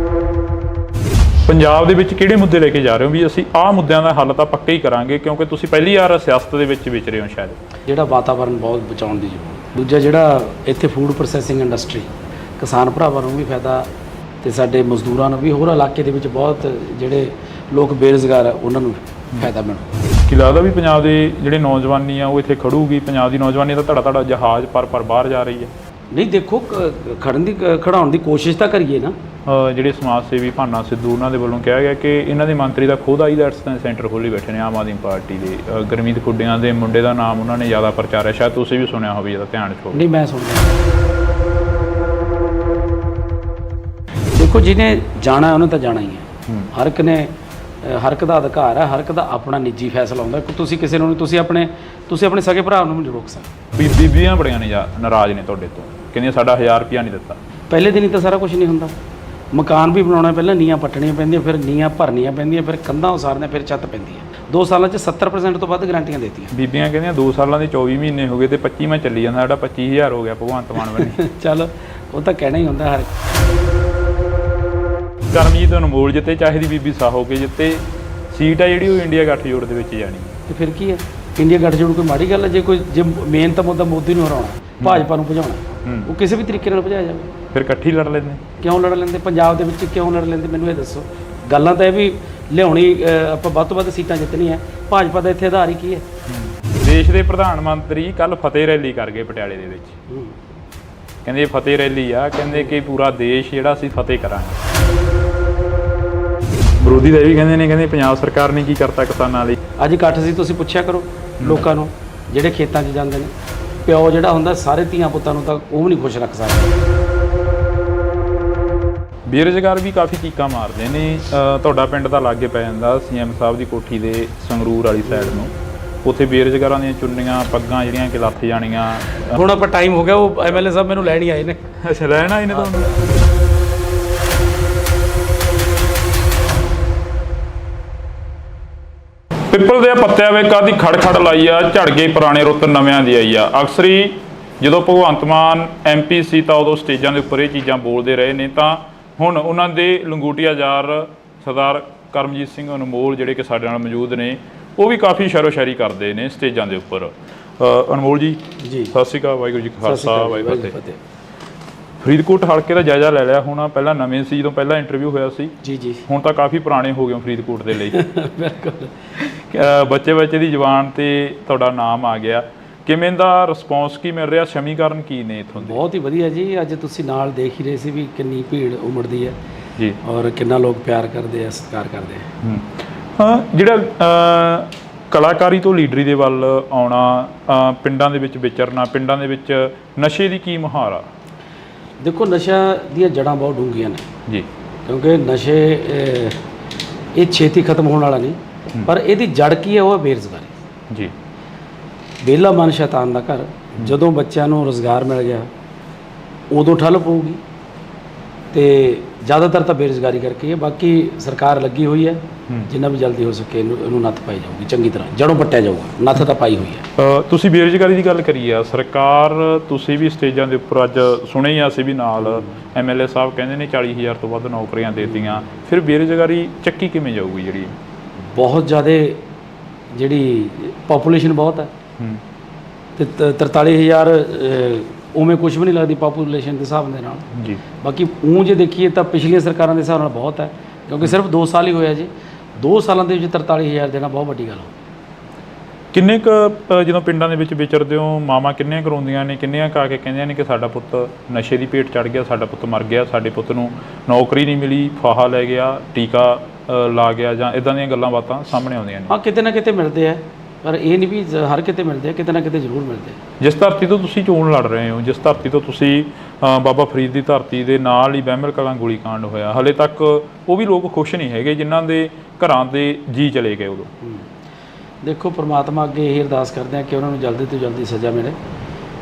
ਪੰਜਾਬ ਦੇ ਵਿੱਚ ਕਿਹੜੇ ਮੁੱਦੇ ਲੈ ਕੇ ਜਾ ਰਹੇ ਹੋ ਵੀ ਅਸੀਂ ਆਹ ਮੁੱਦਿਆਂ ਦਾ ਹੱਲ ਤਾਂ ਪੱਕਾ ਹੀ ਕਰਾਂਗੇ, ਕਿਉਂਕਿ ਤੁਸੀਂ ਪਹਿਲੀ ਵਾਰ ਸਿਆਸਤ ਦੇ ਵਿੱਚ ਵਿਚਰੇ ਹੋ ਸ਼ਾਇਦ? ਜਿਹੜਾ ਵਾਤਾਵਰਨ ਬਹੁਤ ਬਚਾਉਣ ਦੀ ਜ਼ਰੂਰਤ। ਦੂਜਾ ਜਿਹੜਾ ਇੱਥੇ ਫੂਡ ਪ੍ਰੋਸੈਸਿੰਗ ਇੰਡਸਟਰੀ, ਕਿਸਾਨ ਭਰਾਵਾਂ ਨੂੰ ਵੀ ਫਾਇਦਾ ਤੇ ਸਾਡੇ ਮਜ਼ਦੂਰਾਂ ਨੂੰ ਵੀ, ਹੋਰ ਇਲਾਕੇ ਦੇ ਵਿੱਚ ਬਹੁਤ ਜਿਹੜੇ ਲੋਕ ਬੇਰੁਜ਼ਗਾਰ ਆ ਉਹਨਾਂ ਨੂੰ ਫਾਇਦਾ ਮਿਲੂ। ਕੀ ਲੱਗਦਾ ਵੀ ਪੰਜਾਬ ਦੇ ਜਿਹੜੇ ਨੌਜਵਾਨੀ ਆ ਉਹ ਇੱਥੇ ਖੜੂਗੀ? ਪੰਜਾਬ ਦੀ ਨੌਜਵਾਨੀ ਤਾਂ ਧੜਾ ਜਹਾਜ਼ ਪਰ ਬਾਹਰ ਜਾ ਰਹੀ ਹੈ। ਨਹੀਂ, ਦੇਖੋ ਖੜਾਉਣ ਦੀ ਕੋਸ਼ਿਸ਼ ਤਾਂ ਕਰੀਏ ਨਾ। ਜਿਹੜੇ ਸਮਾਜ ਸੇਵੀ ਭਾਨਾ ਸਿੱਧੂ ਉਹਨਾਂ ਦੇ ਵੱਲੋਂ ਕਿਹਾ ਗਿਆ ਕਿ ਇਹਨਾਂ ਦੇ ਮੰਤਰੀ ਦਾ ਖੁਦ ਆਈਲੈਟਸ ਸੈਂਟਰ ਖੋਲ੍ਹੀ ਬੈਠੇ ਨੇ ਆਮ ਆਦਮੀ ਪਾਰਟੀ ਦੇ। ਗੁਰਮੀਤ ਖੁੱਡੀਆਂ ਦੇ ਮੁੰਡੇ ਦਾ ਨਾਮ ਉਹਨਾਂ ਨੇ ਜ਼ਿਆਦਾ ਪ੍ਰਚਾਰਿਆ, ਸ਼ਾਇਦ ਤੁਸੀਂ ਵੀ ਸੁਣਿਆ ਹੋਵੇ, ਇਹਦਾ ਧਿਆਨ 'ਚ ਹੋਵੇ। ਨਹੀਂ, ਮੈਂ ਸੁਣਿਆ। ਦੇਖੋ, ਜਿਹਨੇ ਜਾਣਾ ਉਹਨੇ ਤਾਂ ਜਾਣਾ ਹੀ ਹੈ। ਹਰ ਇੱਕ ਦਾ ਅਧਿਕਾਰ ਹੈ, ਹਰ ਇੱਕ ਦਾ ਆਪਣਾ ਨਿੱਜੀ ਫੈਸਲਾ ਹੁੰਦਾ। ਤੁਸੀਂ ਕਿਸੇ ਨੂੰ ਤੁਸੀਂ ਆਪਣੇ ਸਕੇ ਭਰਾ ਨੂੰ ਨਹੀਂ ਰੋਕ ਸਕਦੇ। ਬੀਬੀਆਂ ਬੜੀਆਂ ਨੇ ਨਾਰਾਜ਼ ਨੇ ਤੁਹਾਡੇ ਤੋਂ, ਕਹਿੰਦੀਆਂ ਸਾਡਾ 1000 ਰੁਪਇਆ ਨਹੀਂ ਦਿੱਤਾ। ਪਹਿਲੇ ਦਿਨ ਹੀ ਤਾਂ ਸਾਰਾ ਕੁਝ ਨਹੀਂ ਹੁੰਦਾ। ਮਕਾਨ ਵੀ ਬਣਾਉਣਾ, ਪਹਿਲਾਂ ਨੀਆਂ ਪੱਟਣੀਆਂ ਪੈਂਦੀਆਂ, ਫਿਰ ਨੀਆਂ ਭਰਨੀਆਂ ਪੈਂਦੀਆਂ, ਫਿਰ ਕੰਧਾਂ ਉਸਾਰਨੀਆਂ, ਫਿਰ ਛੱਤ ਪੈਂਦੀ ਹੈ। 2 ਸਾਲਾਂ 'ਚ 70% ਤੋਂ ਵੱਧ ਗਾਰੰਟੀਆਂ ਦਿੱਤੀਆਂ। ਬੀਬੀਆਂ ਕਹਿੰਦੀਆਂ 2 ਸਾਲਾਂ ਦੇ 24 ਮਹੀਨੇ ਹੋ ਗਏ ਤੇ 25ਵਾਂ ਚੱਲੀ ਜਾਂਦਾ, ਸਾਡਾ 25,000 ਹੋ ਗਿਆ ਭਗਵੰਤ ਮਾਨ ਬਣੇ। ਚੱਲ, ਉਹ ਤਾਂ ਕਹਿਣਾ ਹੀ ਹੁੰਦਾ ਹਰ। ਕਰਮਜੀਤ ਅਨਮੋਲ ਜਿੱਤੇ, ਚਾਹੇ ਦੀ ਬੀਬੀ ਸਾਹੋ ਕੇ ਜਿੱਤੇ, ਸੀਟ ਆ ਜਿਹੜੀ ਉਹ ਇੰਡੀਆ ਗੱਠਜੋੜ ਦੇ ਵਿੱਚ ਜਾਣੀ। ਤੇ ਫਿਰ ਕੀ ਹੈ? ਇੰਡੀਆ ਗੱਠਜੋੜ ਕੋਈ ਮਾੜੀ ਗੱਲ ਹੈ? ਜੇ ਮੇਨ ਤਾਂ ਮੁੱਦਾ ਮੋਦੀ ਨੂੰ ਹਰਾਉਣਾ। ਭਾਜਪਾ ਨੂੰ ਭਜਾਉਣਾ, ਉਹ ਕਿਸੇ ਵੀ ਤਰੀਕੇ ਨਾਲ ਭਜਾਇਆ ਜਾਵੇ। ਫਿਰ ਇਕੱਠੀ ਲੜ ਲੈਂਦੇ? ਕਿਉਂ ਲੜ ਲੈਂਦੇ? ਪੰਜਾਬ ਦੇ ਵਿੱਚ ਕਿਉਂ ਲੜ ਲੈਂਦੇ ਮੈਨੂੰ ਇਹ ਦੱਸੋ। ਗੱਲਾਂ ਤਾਂ ਇਹ ਵੀ ਲਿਆਉਣੀ, ਆਪਾਂ ਵੱਧ ਤੋਂ ਵੱਧ ਸੀਟਾਂ ਜਿੱਤਣੀਆਂ। ਭਾਜਪਾ ਦਾ ਇੱਥੇ ਆਧਾਰ ਹੀ ਕੀ ਹੈ? ਦੇਸ਼ ਦੇ ਪ੍ਰਧਾਨ ਮੰਤਰੀ ਕੱਲ ਫਤਿਹ ਰੈਲੀ ਕਰ ਗਏ ਪਟਿਆਲੇ ਦੇ ਵਿੱਚ। ਕਹਿੰਦੇ ਫਤਿਹ ਰੈਲੀ ਆ, ਕਹਿੰਦੇ ਕਿ ਪੂਰਾ ਦੇਸ਼ ਜਿਹੜਾ ਅਸੀਂ ਫਤਿਹ ਕਰਾਂਗੇ। ਵਿਰੋਧੀ ਤਾਂ ਇਹ ਵੀ ਕਹਿੰਦੇ ਨੇ, ਕਹਿੰਦੇ ਪੰਜਾਬ ਸਰਕਾਰ ਨੇ ਕੀ ਕਰਤਾ ਕਿਸਾਨਾਂ ਲਈ। ਅੱਜ ਇਕੱਠ ਸੀ, ਤੁਸੀਂ ਪੁੱਛਿਆ ਕਰੋ ਲੋਕਾਂ ਨੂੰ ਜਿਹੜੇ ਖੇਤਾਂ 'ਚ ਜਾਂਦੇ ਨੇ। ਪਿਓ ਜਿਹੜਾ ਹੁੰਦਾ ਸਾਰੇ ਧੀਆਂ ਪੁੱਤਾਂ ਨੂੰ ਤਾਂ ਉਹ ਵੀ ਨਹੀਂ ਖੁਸ਼ ਰੱਖ ਸਕਦਾ। ਬੇਰੁਜ਼ਗਾਰ ਵੀ ਕਾਫੀ ਚੀਕਾਂ ਮਾਰਦੇ ਨੇ। ਤੁਹਾਡਾ ਪਿੰਡ ਤਾਂ ਲਾਗੇ ਪੈ ਜਾਂਦਾ ਸੀਐਮ ਸਾਹਿਬ ਦੀ ਕੋਠੀ ਦੇ ਸੰਗਰੂਰ ਵਾਲੀ ਸਾਈਡ ਨੂੰ। ਉੱਥੇ ਬੇਰੁਜ਼ਗਾਰਾਂ ਦੀਆਂ ਚੁੰਨੀਆਂ ਪੱਗਾਂ ਜਿਹੜੀਆਂ ਕਿ ਲੱਥ ਜਾਣੀਆਂ। ਹੁਣ ਆਪਾਂ ਟਾਈਮ ਹੋ ਗਿਆ, ਉਹ ਐਮਐਲਏ ਸਾਹਿਬ ਮੈਨੂੰ ਲੈਣ ਹੀ ਆਏ ਨੇ। ਅੱਛਾ, ਲੈਣ ਆਏ ਨੇ ਤੁਹਾਨੂੰ? ਪਿੱਪਲ ਦੇ ਪੱਤਿਆਂ ਵੇ ਕਾਦੀ ਖੜ ਲਾਈ ਆ, ਝੜ ਗਈ ਪੁਰਾਣੇ ਰੁੱਤ ਨਵਿਆਂ ਦੀ ਆਈ ਆ। ਅਕਸਰ ਹੀ ਜਦੋਂ ਭਗਵੰਤ ਮਾਨ MP ਸੀ ਤਾਂ ਉਦੋਂ ਸਟੇਜਾਂ ਦੇ ਉੱਪਰ ਇਹ ਚੀਜ਼ਾਂ ਬੋਲਦੇ ਰਹੇ ਨੇ, ਤਾਂ ਹੁਣ ਉਹਨਾਂ ਦੇ ਲੰਗੋਟੀਆ ਯਾਰ ਸਰਦਾਰ ਕਰਮਜੀਤ ਸਿੰਘ ਅਨਮੋਲ ਜਿਹੜੇ ਕਿ ਸਾਡੇ ਨਾਲ ਮੌਜੂਦ ਨੇ, ਉਹ ਵੀ ਕਾਫੀ ਸ਼ੈਰੋ ਸ਼ਾਇਰੀ ਕਰਦੇ ਨੇ ਸਟੇਜਾਂ ਦੇ ਉੱਪਰ। ਅਨਮੋਲ ਜੀ ਸਤਿ ਸ਼੍ਰੀ ਅਕਾਲ। ਵਾਹਿਗੁਰੂ ਜੀ ਕਾ ਖਾਲਸਾ ਵਾਹਿਗੁਰੂ ਜੀ ਕੀ ਫਤਿਹ। ਫਰੀਦਕੋਟ ਹਲਕੇ ਦਾ ਜਾਇਜ਼ਾ ਲੈ ਲਿਆ ਹੋਣਾ? ਪਹਿਲਾਂ ਨਵੇਂ ਸੀ ਜਦੋਂ ਪਹਿਲਾਂ ਇੰਟਰਵਿਊ ਹੋਇਆ ਸੀ। ਜੀ ਹੁਣ ਤਾਂ ਕਾਫੀ ਪੁਰਾਣੇ ਹੋ ਗਏ ਫਰੀਦਕੋਟ ਦੇ ਲਈ। ਬਿਲਕੁਲ। ਬੱਚੇ ਦੀ ਜ਼ੁਬਾਨ ਤੇ ਤੁਹਾਡਾ ਨਾਮ ਆ ਗਿਆ। ਕਿਵੇਂ ਦਾ ਰਿਸਪੌਂਸ ਕੀ ਮਿਲ ਰਿਹਾ? ਸਮੀਕਰਨ ਕੀ ਨੇ ਇੱਥੋਂ ਦੇ? ਬਹੁਤ ਹੀ ਵਧੀਆ ਜੀ। ਅੱਜ ਤੁਸੀਂ ਨਾਲ ਦੇਖ ਹੀ ਰਹੇ ਸੀ ਵੀ ਕਿੰਨੀ ਭੀੜ ਉਮੜਦੀ ਹੈ ਜੀ, ਔਰ ਕਿੰਨਾ ਲੋਕ ਪਿਆਰ ਕਰਦੇ ਆ, ਸਤਿਕਾਰ ਕਰਦੇ ਆ। ਹਾਂ, ਜਿਹੜਾ ਕਲਾਕਾਰੀ ਤੋਂ ਲੀਡਰੀ ਦੇ ਵੱਲ ਆਉਣਾ, ਪਿੰਡਾਂ ਦੇ ਵਿੱਚ ਵਿਚਰਨਾ, ਪਿੰਡਾਂ ਦੇ ਵਿੱਚ ਨਸ਼ੇ ਦੀ ਕੀ ਮੁਹਾਰ ਆ? ਦੇਖੋ, ਨਸ਼ਾ ਦੀਆਂ ਜੜ੍ਹਾਂ ਬਹੁਤ ਡੂੰਘੀਆਂ ਨੇ ਜੀ, ਕਿਉਂਕਿ ਨਸ਼ੇ ਇਹ ਛੇਤੀ ਖਤਮ ਹੋਣ ਵਾਲਾ ਨਹੀਂ, ਪਰ ਇਹਦੀ ਜੜ ਕੀ ਹੈ? ਉਹ ਹੈ ਬੇਰੁਜ਼ਗਾਰੀ ਜੀ। ਵਿਹਲਾ ਮਨ ਸ਼ੈਤਾਨ ਦਾ ਘਰ। ਜਦੋਂ ਬੱਚਿਆਂ ਨੂੰ ਰੁਜ਼ਗਾਰ ਮਿਲ ਗਿਆ ਉਦੋਂ ਠੱਲ ਪਊਗੀ, ਤੇ ਜ਼ਿਆਦਾਤਰ ਤਾਂ ਬੇਰੁਜ਼ਗਾਰੀ ਕਰਕੇ ਹੈ। ਬਾਕੀ ਸਰਕਾਰ ਲੱਗੀ ਹੋਈ ਹੈ, ਜਿੰਨਾ ਵੀ ਜਲਦੀ ਹੋ ਸਕੇ ਇਹਨੂੰ ਨੱਥ ਪਾਈ ਜਾਊਗੀ, ਚੰਗੀ ਤਰ੍ਹਾਂ ਜੜੋਂ ਪੱਟਿਆ ਜਾਊਗਾ। ਨੱਥ ਤਾਂ ਪਾਈ ਹੋਈ ਹੈ। ਤੁਸੀਂ ਬੇਰੁਜ਼ਗਾਰੀ ਦੀ ਗੱਲ ਕਰੀ ਆ, ਸਰਕਾਰ ਤੁਸੀਂ ਵੀ ਸਟੇਜਾਂ ਦੇ ਉੱਪਰ ਅੱਜ ਸੁਣੇ ਹੀ ਅਸੀਂ ਵੀ ਨਾਲ MLA ਸਾਹਿਬ ਕਹਿੰਦੇ ਨੇ 40,000 ਤੋਂ ਵੱਧ ਨੌਕਰੀਆਂ ਦੇ ਦਿੱਤੀਆਂ। ਫਿਰ ਬੇਰੁਜ਼ਗਾਰੀ ਚੱਕੀ ਕਿਵੇਂ ਜਾਊਗੀ? ਜਿਹੜੀ ਬਹੁਤ ਜ਼ਿਆਦਾ ਜਿਹੜੀ ਪਾਪੂਲੇਸ਼ਨ ਬਹੁਤ ਹੈ, ਤੇ 43,000 ਉਵੇਂ ਕੁਝ ਵੀ ਨਹੀਂ ਲੱਗਦੀ ਪਾਪੂਲੇਸ਼ਨ ਦੇ ਹਿਸਾਬ ਦੇ ਨਾਲ ਜੀ। ਬਾਕੀ ਜੇ ਦੇਖੀਏ ਤਾਂ ਪਿਛਲੀਆਂ ਸਰਕਾਰਾਂ ਦੇ ਹਿਸਾਬ ਨਾਲ ਬਹੁਤ ਹੈ, ਕਿਉਂਕਿ ਸਿਰਫ 2 ਸਾਲ ਹੀ ਹੋਇਆ ਜੀ। 2 ਸਾਲਾਂ ਦੇ ਵਿੱਚ 43,000 ਦੇਣਾ ਬਹੁਤ ਵੱਡੀ ਗੱਲ ਹੋ। ਕਿੰਨੇ ਕੁ ਜਦੋਂ ਪਿੰਡਾਂ ਦੇ ਵਿੱਚ ਵਿਚਰਦੇ ਹੋ, ਮਾਵਾਂ ਕਿੰਨੀਆਂ ਕਰਾਉਂਦੀਆਂ ਨੇ, ਕਿੰਨੀਆਂ ਕਾ ਕੇ ਕਹਿੰਦੀਆਂ ਨੇ ਕਿ ਸਾਡਾ ਪੁੱਤ ਨਸ਼ੇ ਦੀ ਭੇਟ ਚੜ੍ਹ ਗਿਆ, ਸਾਡਾ ਪੁੱਤ ਮਰ ਗਿਆ, ਸਾਡੇ ਪੁੱਤ ਨੂੰ ਨੌਕਰੀ ਨਹੀਂ ਮਿਲੀ, ਫਾਹਾ ਲੈ ਗਿਆ, ਟੀਕਾ ਲਾ ਗਿਆ, ਜਾਂ ਇਦਾਂ ਦੀਆਂ ਗੱਲਾਂ ਬਾਤਾਂ ਸਾਹਮਣੇ ਆਉਂਦੀਆਂ ਨੇ? ਹਾਂ, ਕਿਤੇ ਨਾ ਕਿਤੇ ਮਿਲਦੇ ਆ, ਪਰ ਇਹ ਨਹੀਂ ਵੀ ਹਰ ਕਿਤੇ ਮਿਲਦੇ ਆ, ਕਿਤੇ ਨਾ ਕਿਤੇ ਜ਼ਰੂਰ ਮਿਲਦੇ ਆ। ਜਿਸ ਧਰਤੀ ਤੋਂ ਤੁਸੀਂ ਚੋਣ ਲੜ ਰਹੇ ਹੋ, ਜਿਸ ਧਰਤੀ ਤੋਂ ਤੁਸੀਂ ਬਾਬਾ ਫਰੀਦ ਦੀ ਧਰਤੀ ਦੇ ਨਾਲ ਹੀ ਬਹਿਮਲ ਕਲਾਂ ਗੋਲੀकांड ਹੋਇਆ, ਹਲੇ ਤੱਕ ਉਹ ਵੀ ਲੋਕ ਖੁਸ਼ ਨਹੀਂ ਹੈਗੇ ਜਿਨ੍ਹਾਂ ਦੇ ਘਰਾਂ ਦੇ ਜੀ ਚਲੇ ਗਏ ਉਦੋਂ। ਦੇਖੋ, ਪ੍ਰਮਾਤਮਾ ਅੱਗੇ ਇਹ ਅਰਦਾਸ ਕਰਦੇ ਆ ਕਿ ਉਹਨਾਂ ਨੂੰ ਜਲਦੀ ਤੋਂ ਜਲਦੀ ਸਜ਼ਾ ਮਿਲੇ,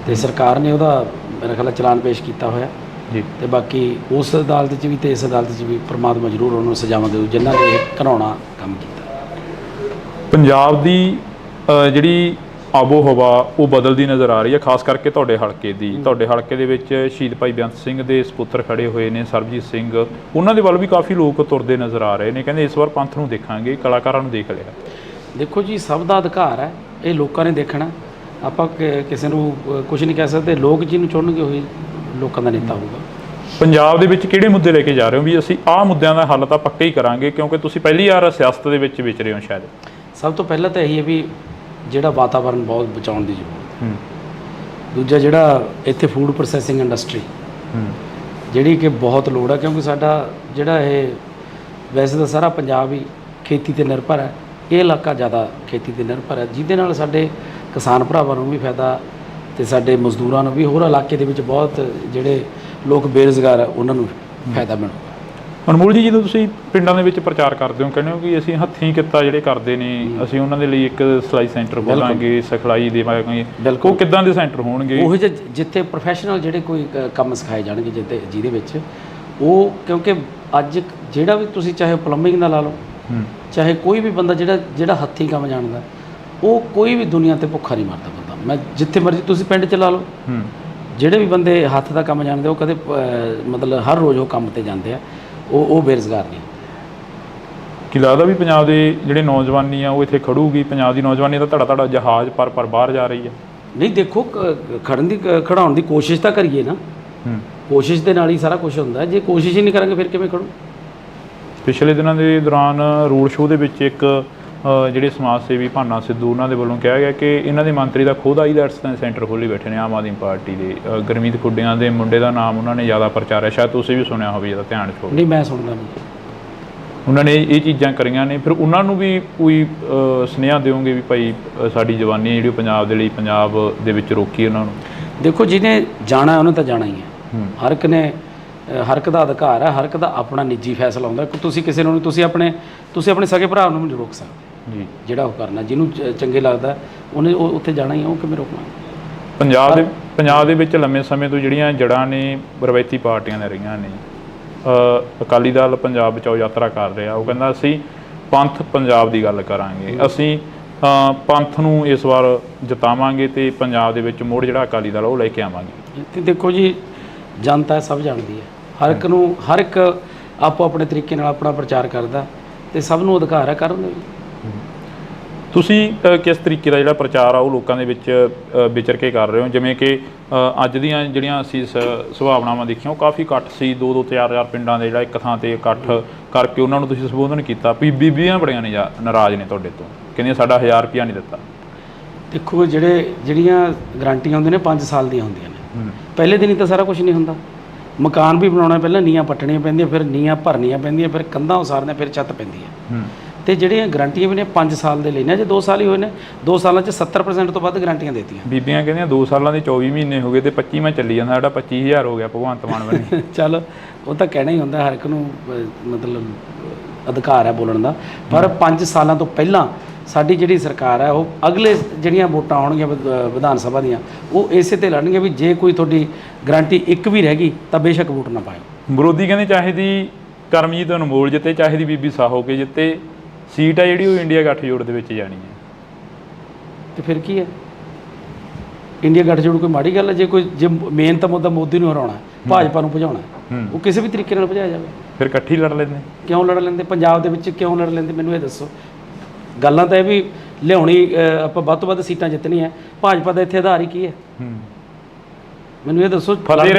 ਤੇ ਸਰਕਾਰ ਨੇ ਉਹਦਾ ਮੇਰਾ ਖਿਆਲ ਚਲਾਨ ਪੇਸ਼ ਕੀਤਾ ਹੋਇਆ ਜੀ। ਤੇ ਬਾਕੀ ਉਸ ਅਦਾਲਤ 'ਚ ਵੀ ਤੇ ਇਸ ਅਦਾਲਤ 'ਚ ਵੀ ਪ੍ਰਮਾਤਮਾ ਜ਼ਰੂਰ ਉਹਨਾਂ ਨੂੰ ਸਜ਼ਾਵਾਂ ਦੇਊ ਜਿਨ੍ਹਾਂ ਨੇ ਇਹ ਘਿਨਾਉਣਾ ਕੰਮ ਕੀਤਾ। ਪੰਜਾਬ ਦੀ ਜਿਹੜੀ ਆਬੋ ਹਵਾ ਉਹ ਬਦਲਦੀ ਨਜ਼ਰ ਆ ਰਹੀ ਹੈ, ਖਾਸ ਕਰਕੇ ਤੁਹਾਡੇ ਹਲਕੇ ਦੀ। ਤੁਹਾਡੇ ਹਲਕੇ ਦੇ ਵਿੱਚ ਸ਼ਹੀਦ ਭਾਈ ਬੇਅੰਤ ਸਿੰਘ ਦੇ ਸਪੁੱਤਰ ਖੜੇ ਹੋਏ ਨੇ, ਸਰਬਜੀਤ ਸਿੰਘ, ਉਹਨਾਂ ਦੇ ਵੱਲ ਵੀ ਕਾਫੀ ਲੋਕ ਤੁਰਦੇ ਨਜ਼ਰ ਆ ਰਹੇ ਨੇ। ਕਹਿੰਦੇ ਇਸ ਵਾਰ ਪੰਥ ਨੂੰ ਦੇਖਾਂਗੇ, ਕਲਾਕਾਰਾਂ ਨੂੰ ਦੇਖ ਲਿਆ। ਦੇਖੋ ਜੀ, ਸਭ ਦਾ ਅਧਿਕਾਰ ਹੈ, ਇਹ ਲੋਕਾਂ ਨੇ ਦੇਖਣਾ। ਆਪਾਂ ਕਿਸੇ ਨੂੰ ਕੁਝ ਨਹੀਂ ਕਹਿ ਸਕਦੇ। ਲੋਕ ਜਿਹਨੂੰ ਚੁਣਨਗੇ ਉਹੀ ਲੋਕਾਂ ਦਾ ਨੇਤਾ ਹੋਊਗਾ। ਪੰਜਾਬ ਦੇ ਵਿੱਚ ਕਿਹੜੇ ਮੁੱਦੇ ਲੈ ਕੇ ਜਾ ਰਹੇ ਹੋ ਵੀ ਅਸੀਂ ਆਹ ਮੁੱਦਿਆਂ ਦਾ ਹੱਲ ਤਾਂ ਪੱਕਾ ਹੀ ਕਰਾਂਗੇ, ਕਿਉਂਕਿ ਤੁਸੀਂ ਪਹਿਲੀ ਵਾਰ ਸਿਆਸਤ ਦੇ ਵਿੱਚ ਵਿਚਰੇ ਹੋ ਸ਼ਾਇਦ? ਸਭ ਤੋਂ ਪਹਿਲਾਂ ਤਾਂ ਇਹੀ ਹੈ ਵੀ ਜਿਹੜਾ ਵਾਤਾਵਰਨ ਬਹੁਤ ਬਚਾਉਣ ਦੀ ਜ਼ਰੂਰਤ ਹੈ। ਦੂਜਾ, ਜਿਹੜਾ ਇੱਥੇ ਫੂਡ ਪ੍ਰੋਸੈਸਿੰਗ ਇੰਡਸਟਰੀ ਜਿਹੜੀ ਕਿ ਬਹੁਤ ਲੋੜ ਹੈ, ਕਿਉਂਕਿ ਸਾਡਾ ਜਿਹੜਾ ਇਹ ਵੈਸੇ ਤਾਂ ਸਾਰਾ ਪੰਜਾਬ ਹੀ ਖੇਤੀ 'ਤੇ ਨਿਰਭਰ ਹੈ। ਇਹ ਇਲਾਕਾ ਜ਼ਿਆਦਾ ਖੇਤੀ 'ਤੇ ਨਿਰਭਰ ਹੈ, ਜਿਹਦੇ ਨਾਲ ਸਾਡੇ ਕਿਸਾਨ ਭਰਾਵਾਂ ਨੂੰ ਵੀ ਫਾਇਦਾ ਤੇ ਸਾਡੇ ਮਜ਼ਦੂਰਾਂ ਨੂੰ ਵੀ, ਹੋਰ ਇਲਾਕੇ ਦੇ ਵਿੱਚ ਬਹੁਤ ਜਿਹੜੇ ਲੋਕ ਬੇਰੁਜ਼ਗਾਰ ਹੈ ਉਹਨਾਂ ਨੂੰ ਫਾਇਦਾ ਮਿਲੂਗਾ। ਅਨਮੋਲ ਜੀ, ਜਦੋਂ ਤੁਸੀਂ ਪਿੰਡਾਂ ਦੇ ਵਿੱਚ ਪ੍ਰਚਾਰ ਕਰਦੇ ਹੋ, ਕਹਿੰਦੇ ਹੋ ਕਿ ਅਸੀਂ ਹੱਥੀਂ ਕਿੱਤਾ ਜਿਹੜੇ ਕਰਦੇ ਨੇ, ਅਸੀਂ ਉਹਨਾਂ ਦੇ ਲਈ ਇੱਕ ਸਿਲਾਈ ਸੈਂਟਰ ਖੋਲਾਂਗੇ, ਸਿਖਲਾਈ ਦੇਵਾਂਗੇ। ਉਹ ਕਿੱਦਾਂ ਦੇ ਸੈਂਟਰ ਹੋਣਗੇ? ਉਹ ਜਿੱਥੇ ਪ੍ਰੋਫੈਸ਼ਨਲ ਜਿਹੜੇ ਕੋਈ ਕੰਮ ਸਿਖਾਏ ਜਾਣਗੇ, ਜਿਹਦੇ ਵਿੱਚ ਉਹ, ਕਿਉਂਕਿ ਅੱਜ ਜਿਹੜਾ ਵੀ ਤੁਸੀਂ ਚਾਹੇ ਪਲੰਬਿੰਗ ਦਾ ਲਾ ਲਓ, ਚਾਹੇ ਕੋਈ ਵੀ ਬੰਦਾ ਜਿਹੜਾ ਹੱਥੀਂ ਕੰਮ ਜਾਣਦਾ, ਉਹ ਕੋਈ ਵੀ ਦੁਨੀਆ 'ਤੇ ਭੁੱਖਾ ਨਹੀਂ ਮਰਦਾ ਬੰਦਾ। ਮੈਂ ਜਿੱਥੇ ਮਰਜ਼ੀ ਤੁਸੀਂ ਪਿੰਡ 'ਚ ਲਾ ਲਓ, ਜਿਹੜੇ ਵੀ ਬੰਦੇ ਹੱਥ ਦਾ ਕੰਮ ਜਾਣਦੇ ਉਹ ਕਦੇ ਮਤਲਬ ਹਰ ਰੋਜ਼ ਉਹ ਕੰਮ 'ਤੇ ਜਾਂਦੇ ਆ, ਉਹ ਬੇਰੁਜ਼ਗਾਰ ਨਹੀਂ। ਕੀ ਲੱਗਦਾ ਵੀ ਪੰਜਾਬ ਦੇ ਜਿਹੜੇ ਨੌਜਵਾਨੀ ਆ ਉਹ ਇੱਥੇ ਖੜੂਗੀ? ਪੰਜਾਬ ਦੀ ਨੌਜਵਾਨੀ ਦਾ ਧੜਾ ਜਹਾਜ਼ ਪਰ ਬਾਹਰ ਜਾ ਰਹੀ ਹੈ? ਨਹੀਂ ਦੇਖੋ ਖੜਾਉਣ ਦੀ ਕੋਸ਼ਿਸ਼ ਤਾਂ ਕਰੀਏ ਨਾ। ਕੋਸ਼ਿਸ਼ ਦੇ ਨਾਲ ਹੀ ਸਾਰਾ ਕੁਝ ਹੁੰਦਾ। ਜੇ ਕੋਸ਼ਿਸ਼ ਹੀ ਨਹੀਂ ਕਰਾਂਗੇ ਫਿਰ ਕਿਵੇਂ ਖੜੂ। ਪਿਛਲੇ ਦਿਨਾਂ ਦੇ ਦੌਰਾਨ ਰੋਡ ਸ਼ੋਅ ਦੇ ਵਿੱਚ ਇੱਕ ਜਿਹੜੇ ਸਮਾਜ ਸੇਵੀ ਭਾਨਾ ਸਿੱਧੂ ਉਹਨਾਂ ਦੇ ਵੱਲੋਂ ਕਿਹਾ ਗਿਆ ਕਿ ਇਹਨਾਂ ਦੇ ਮੰਤਰੀ ਦਾ ਖੁਦ ਆਈਲੈਟਸ ਦਾ ਸੈਂਟਰ ਖੋਲ੍ਹੀ ਬੈਠੇ ਨੇ ਆਮ ਆਦਮੀ ਪਾਰਟੀ ਦੇ। ਗੁਰਮੀਤ ਖੁੱਡੀਆਂ ਦੇ ਮੁੰਡੇ ਦਾ ਨਾਮ ਉਹਨਾਂ ਨੇ ਜ਼ਿਆਦਾ ਪ੍ਰਚਾਰਿਆ, ਸ਼ਾਇਦ ਤੁਸੀਂ ਵੀ ਸੁਣਿਆ ਹੋਵੇ, ਜਿਹਦਾ ਧਿਆਨ 'ਚ ਹੋਵੇ। ਨਹੀਂ ਮੈਂ ਸੁਣਦਾ ਨਹੀਂ। ਉਹਨਾਂ ਨੇ ਇਹ ਚੀਜ਼ਾਂ ਕਰੀਆਂ ਨੇ, ਫਿਰ ਉਹਨਾਂ ਨੂੰ ਵੀ ਕੋਈ ਸੁਨੇਹਾ ਦਿਓਗੇ ਵੀ ਭਾਈ ਸਾਡੀ ਜਵਾਨੀ ਜਿਹੜੀ ਪੰਜਾਬ ਦੇ ਲਈ ਪੰਜਾਬ ਦੇ ਵਿੱਚ ਰੋਕੀ ਉਹਨਾਂ ਨੂੰ? ਦੇਖੋ ਜਿਹਨੇ ਜਾਣਾ ਉਹਨੇ ਤਾਂ ਜਾਣਾ ਹੀ ਹੈ। ਹਰ ਇੱਕ ਦਾ ਅਧਿਕਾਰ ਹੈ, ਹਰ ਇੱਕ ਦਾ ਆਪਣਾ ਨਿੱਜੀ ਫੈਸਲਾ ਹੁੰਦਾ। ਤੁਸੀਂ ਕਿਸੇ ਨੂੰ ਤੁਸੀਂ ਆਪਣੇ ਸਗੇ ਭਰਾ ਨੂੰ ਨਹੀਂ ਰੋਕ ਸਕਦੇ ਜੀ। ਜਿਹੜਾ ਉਹ ਕਰਨਾ, ਜਿਹਨੂੰ ਚੰਗੇ ਲੱਗਦਾ ਉਹਨੇ ਉੱਥੇ ਜਾਣਾ ਹੀ ਹੈ। ਉਹ ਕਿਵੇਂ ਰੋਕਣਾ? ਪੰਜਾਬ ਦੇ ਵਿੱਚ ਲੰਮੇ ਸਮੇਂ ਤੋਂ ਜਿਹੜੀਆਂ ਜੜ੍ਹਾਂ ਨੇ ਰਵਾਇਤੀ ਪਾਰਟੀਆਂ ਨੇ ਰਹੀਆਂ ਨੇ। ਅਕਾਲੀ ਦਲ ਪੰਜਾਬ ਬਚਾਓ ਯਾਤਰਾ ਕਰ ਰਿਹਾ, ਉਹ ਕਹਿੰਦਾ ਅਸੀਂ ਪੰਥ ਪੰਜਾਬ ਦੀ ਗੱਲ ਕਰਾਂਗੇ, ਅਸੀਂ ਪੰਥ ਨੂੰ ਇਸ ਵਾਰ ਜਿਤਾਵਾਂਗੇ ਤੇ ਪੰਜਾਬ ਦੇ ਵਿੱਚ ਮੁੜ ਜਿਹੜਾ ਅਕਾਲੀ ਦਲ ਉਹ ਲੈ ਕੇ ਆਵਾਂਗੇ। ਤੇ ਦੇਖੋ ਜੀ, ਜਨਤਾ ਸਭ ਜਾਣਦੀ ਹੈ। ਹਰ ਇੱਕ ਆਪੋ ਆਪਣੇ ਤਰੀਕੇ ਨਾਲ ਆਪਣਾ ਪ੍ਰਚਾਰ ਕਰਦਾ ਤੇ ਸਭ ਨੂੰ ਅਧਿਕਾਰ ਹੈ ਕਰਨ ਦਾ। ਤੁਸੀਂ ਕਿਸ ਤਰੀਕੇ ਦਾ ਜਿਹੜਾ ਪ੍ਰਚਾਰ ਆ ਉਹ ਲੋਕਾਂ ਦੇ ਵਿੱਚ ਵਿਚਰ ਕੇ ਕਰ ਰਹੇ ਹੋ? ਜਿਵੇਂ ਕਿ ਅੱਜ ਦੀਆਂ ਜਿਹੜੀਆਂ ਅਸੀਂ ਸੁਭਾਵਨਾਵਾਂ ਦੇਖੀਆਂ, ਉਹ ਕਾਫੀ ਇਕੱਠ ਸੀ, 2-2 4-4 ਪਿੰਡਾਂ ਦੇ ਜਿਹੜਾ ਇੱਕ ਥਾਂ ਤੇ ਇਕੱਠ ਕਰਕੇ ਉਹਨਾਂ ਨੂੰ ਤੁਸੀਂ ਸੰਬੋਧਨ ਕੀਤਾ। ਬੀਬੀਆਂ ਬੜੀਆਂ ਨਾਰਾਜ਼ ਨੇ ਤੁਹਾਡੇ ਤੋਂ, ਕਹਿੰਦੀਆਂ ਸਾਡਾ 1000 ਰੁਪਇਆ ਨਹੀਂ ਦਿੱਤਾ। ਦੇਖੋ ਜਿਹੜੀਆਂ ਗਰੰਟੀਆਂ ਹੁੰਦੀਆਂ ਨੇ 5 ਸਾਲ ਦੀਆਂ ਹੁੰਦੀਆਂ ਨੇ। ਪਹਿਲੇ ਦਿਨ ਹੀ ਤਾਂ ਸਾਰਾ ਕੁਝ ਨਹੀਂ ਹੁੰਦਾ। ਮਕਾਨ ਵੀ ਬਣਾਉਣਾ, ਪਹਿਲਾਂ ਨੀਆਂ ਪੱਟਣੀਆਂ ਪੈਂਦੀਆਂ, ਫਿਰ ਨੀਆਂ ਭਰਨੀਆਂ ਪੈਂਦੀਆਂ, ਫਿਰ ਕੰਧਾਂ ਉਸਾਰਨੀਆਂ, ਫਿਰ ਛੱਤ ਪੈਂਦੀ ਹੈ। ਤੇ ਜਿਹੜੀਆਂ ਗਰੰਟੀਆਂ ਵੀ ਨੇ 5 ਸਾਲ ਦੇ ਲੈਣੇ, ਜੇ 2 ਸਾਲ ਹੀ ਹੋਏ ਨੇ, 2 ਸਾਲਾਂ 'ਚ 70% ਤੋਂ ਵੱਧ ਗਰੰਟੀਆਂ ਦੇਤੀਆਂ। ਬੀਬੀਆਂ ਕਹਿੰਦੀਆਂ 2 ਸਾਲਾਂ ਦੇ 24 ਮਹੀਨੇ ਹੋ ਗਏ ਤੇ 25ਵਾਂ ਚੱਲੀ ਜਾਂਦਾ, ਸਾਡਾ 25000 ਹੋ ਗਿਆ ਭਗਵੰਤ ਮਾਨ ਬਣੇ। ਚੱਲ ਉਹ ਤਾਂ ਕਹਿਣਾ ਹੀ ਹੁੰਦਾ, ਹਰ ਇੱਕ ਨੂੰ ਮਤਲਬ ਅਧਿਕਾਰ ਹੈ ਬੋਲਣ ਦਾ। ਪਰ 5 ਸਾਲਾਂ ਤੋਂ ਪਹਿਲਾਂ ਸਾਡੀ ਜਿਹੜੀ ਸਰਕਾਰ ਹੈ ਉਹ ਅਗਲੇ ਜਿਹੜੀਆਂ ਵੋਟਾਂ ਆਉਣਗੀਆਂ ਵਿਧਾਨ ਸਭਾ ਦੀਆਂ, ਉਹ ਇਸੇ ਤੇ ਲੜਨਗੇ ਵੀ ਜੇ ਕੋਈ ਤੁਹਾਡੀ ਗਰੰਟੀ ਇੱਕ ਵੀ ਰਹਿ ਗਈ ਤਾਂ ਬੇਸ਼ੱਕ ਵੋਟ ਨਾ ਪਾਇਓ। ਵਿਰੋਧੀ ਕਹਿੰਦੇ ਚਾਹੇ ਦੀ ਕਰਮਜੀਤ ਅਨਮੋਲ ਜਿੱਤੇ, ਚਾਹੇ ਦੀ ਬੀਬੀ ਸਾਹੋ ਕੇ ਜਿੱਤੇ, ਸੀਟ ਆ ਜਿਹੜੀ ਉਹ ਇੰਡੀਆ ਗੱਠਜੋੜ ਦੇ ਵਿੱਚ ਜਾਣੀ ਹੈ। ਤੇ ਫਿਰ ਕੀ ਹੈ? ਇੰਡੀਆ ਗੱਠਜੋੜ ਕੋਈ ਮਾੜੀ ਗੱਲ ਹੈ? ਜੇ ਮੇਨ ਤਾਂ ਮੁੱਦਾ ਮੋਦੀ ਨੂੰ ਹਰਾਉਣਾ, ਭਾਜਪਾ ਨੂੰ ਭਜਾਉਣਾ, ਉਹ ਕਿਸੇ ਵੀ ਤਰੀਕੇ ਨਾਲ ਭਜਾਇਆ ਜਾਵੇ। ਫਿਰ ਇਕੱਠੀ ਲੜ ਲੈਂਦੇ? ਕਿਉਂ ਲੜ ਲੈਂਦੇ? ਪੰਜਾਬ ਦੇ ਵਿੱਚ ਕਿਉਂ ਲੜ ਲੈਂਦੇ? ਮੈਨੂੰ ਇਹ ਦੱਸੋ। ਗੱਲਾਂ ਤਾਂ ਇਹ ਵੀ ਲਿਆਉਣੀ, ਆਪਾਂ ਵੱਧ ਤੋਂ ਵੱਧ ਸੀਟਾਂ ਜਿੱਤਣੀਆਂ। ਭਾਜਪਾ ਦਾ ਇੱਥੇ ਆਧਾਰ ਹੀ ਕੀ ਹੈ? ਮੈਨੂੰ ਇਹ ਦੱਸੋ।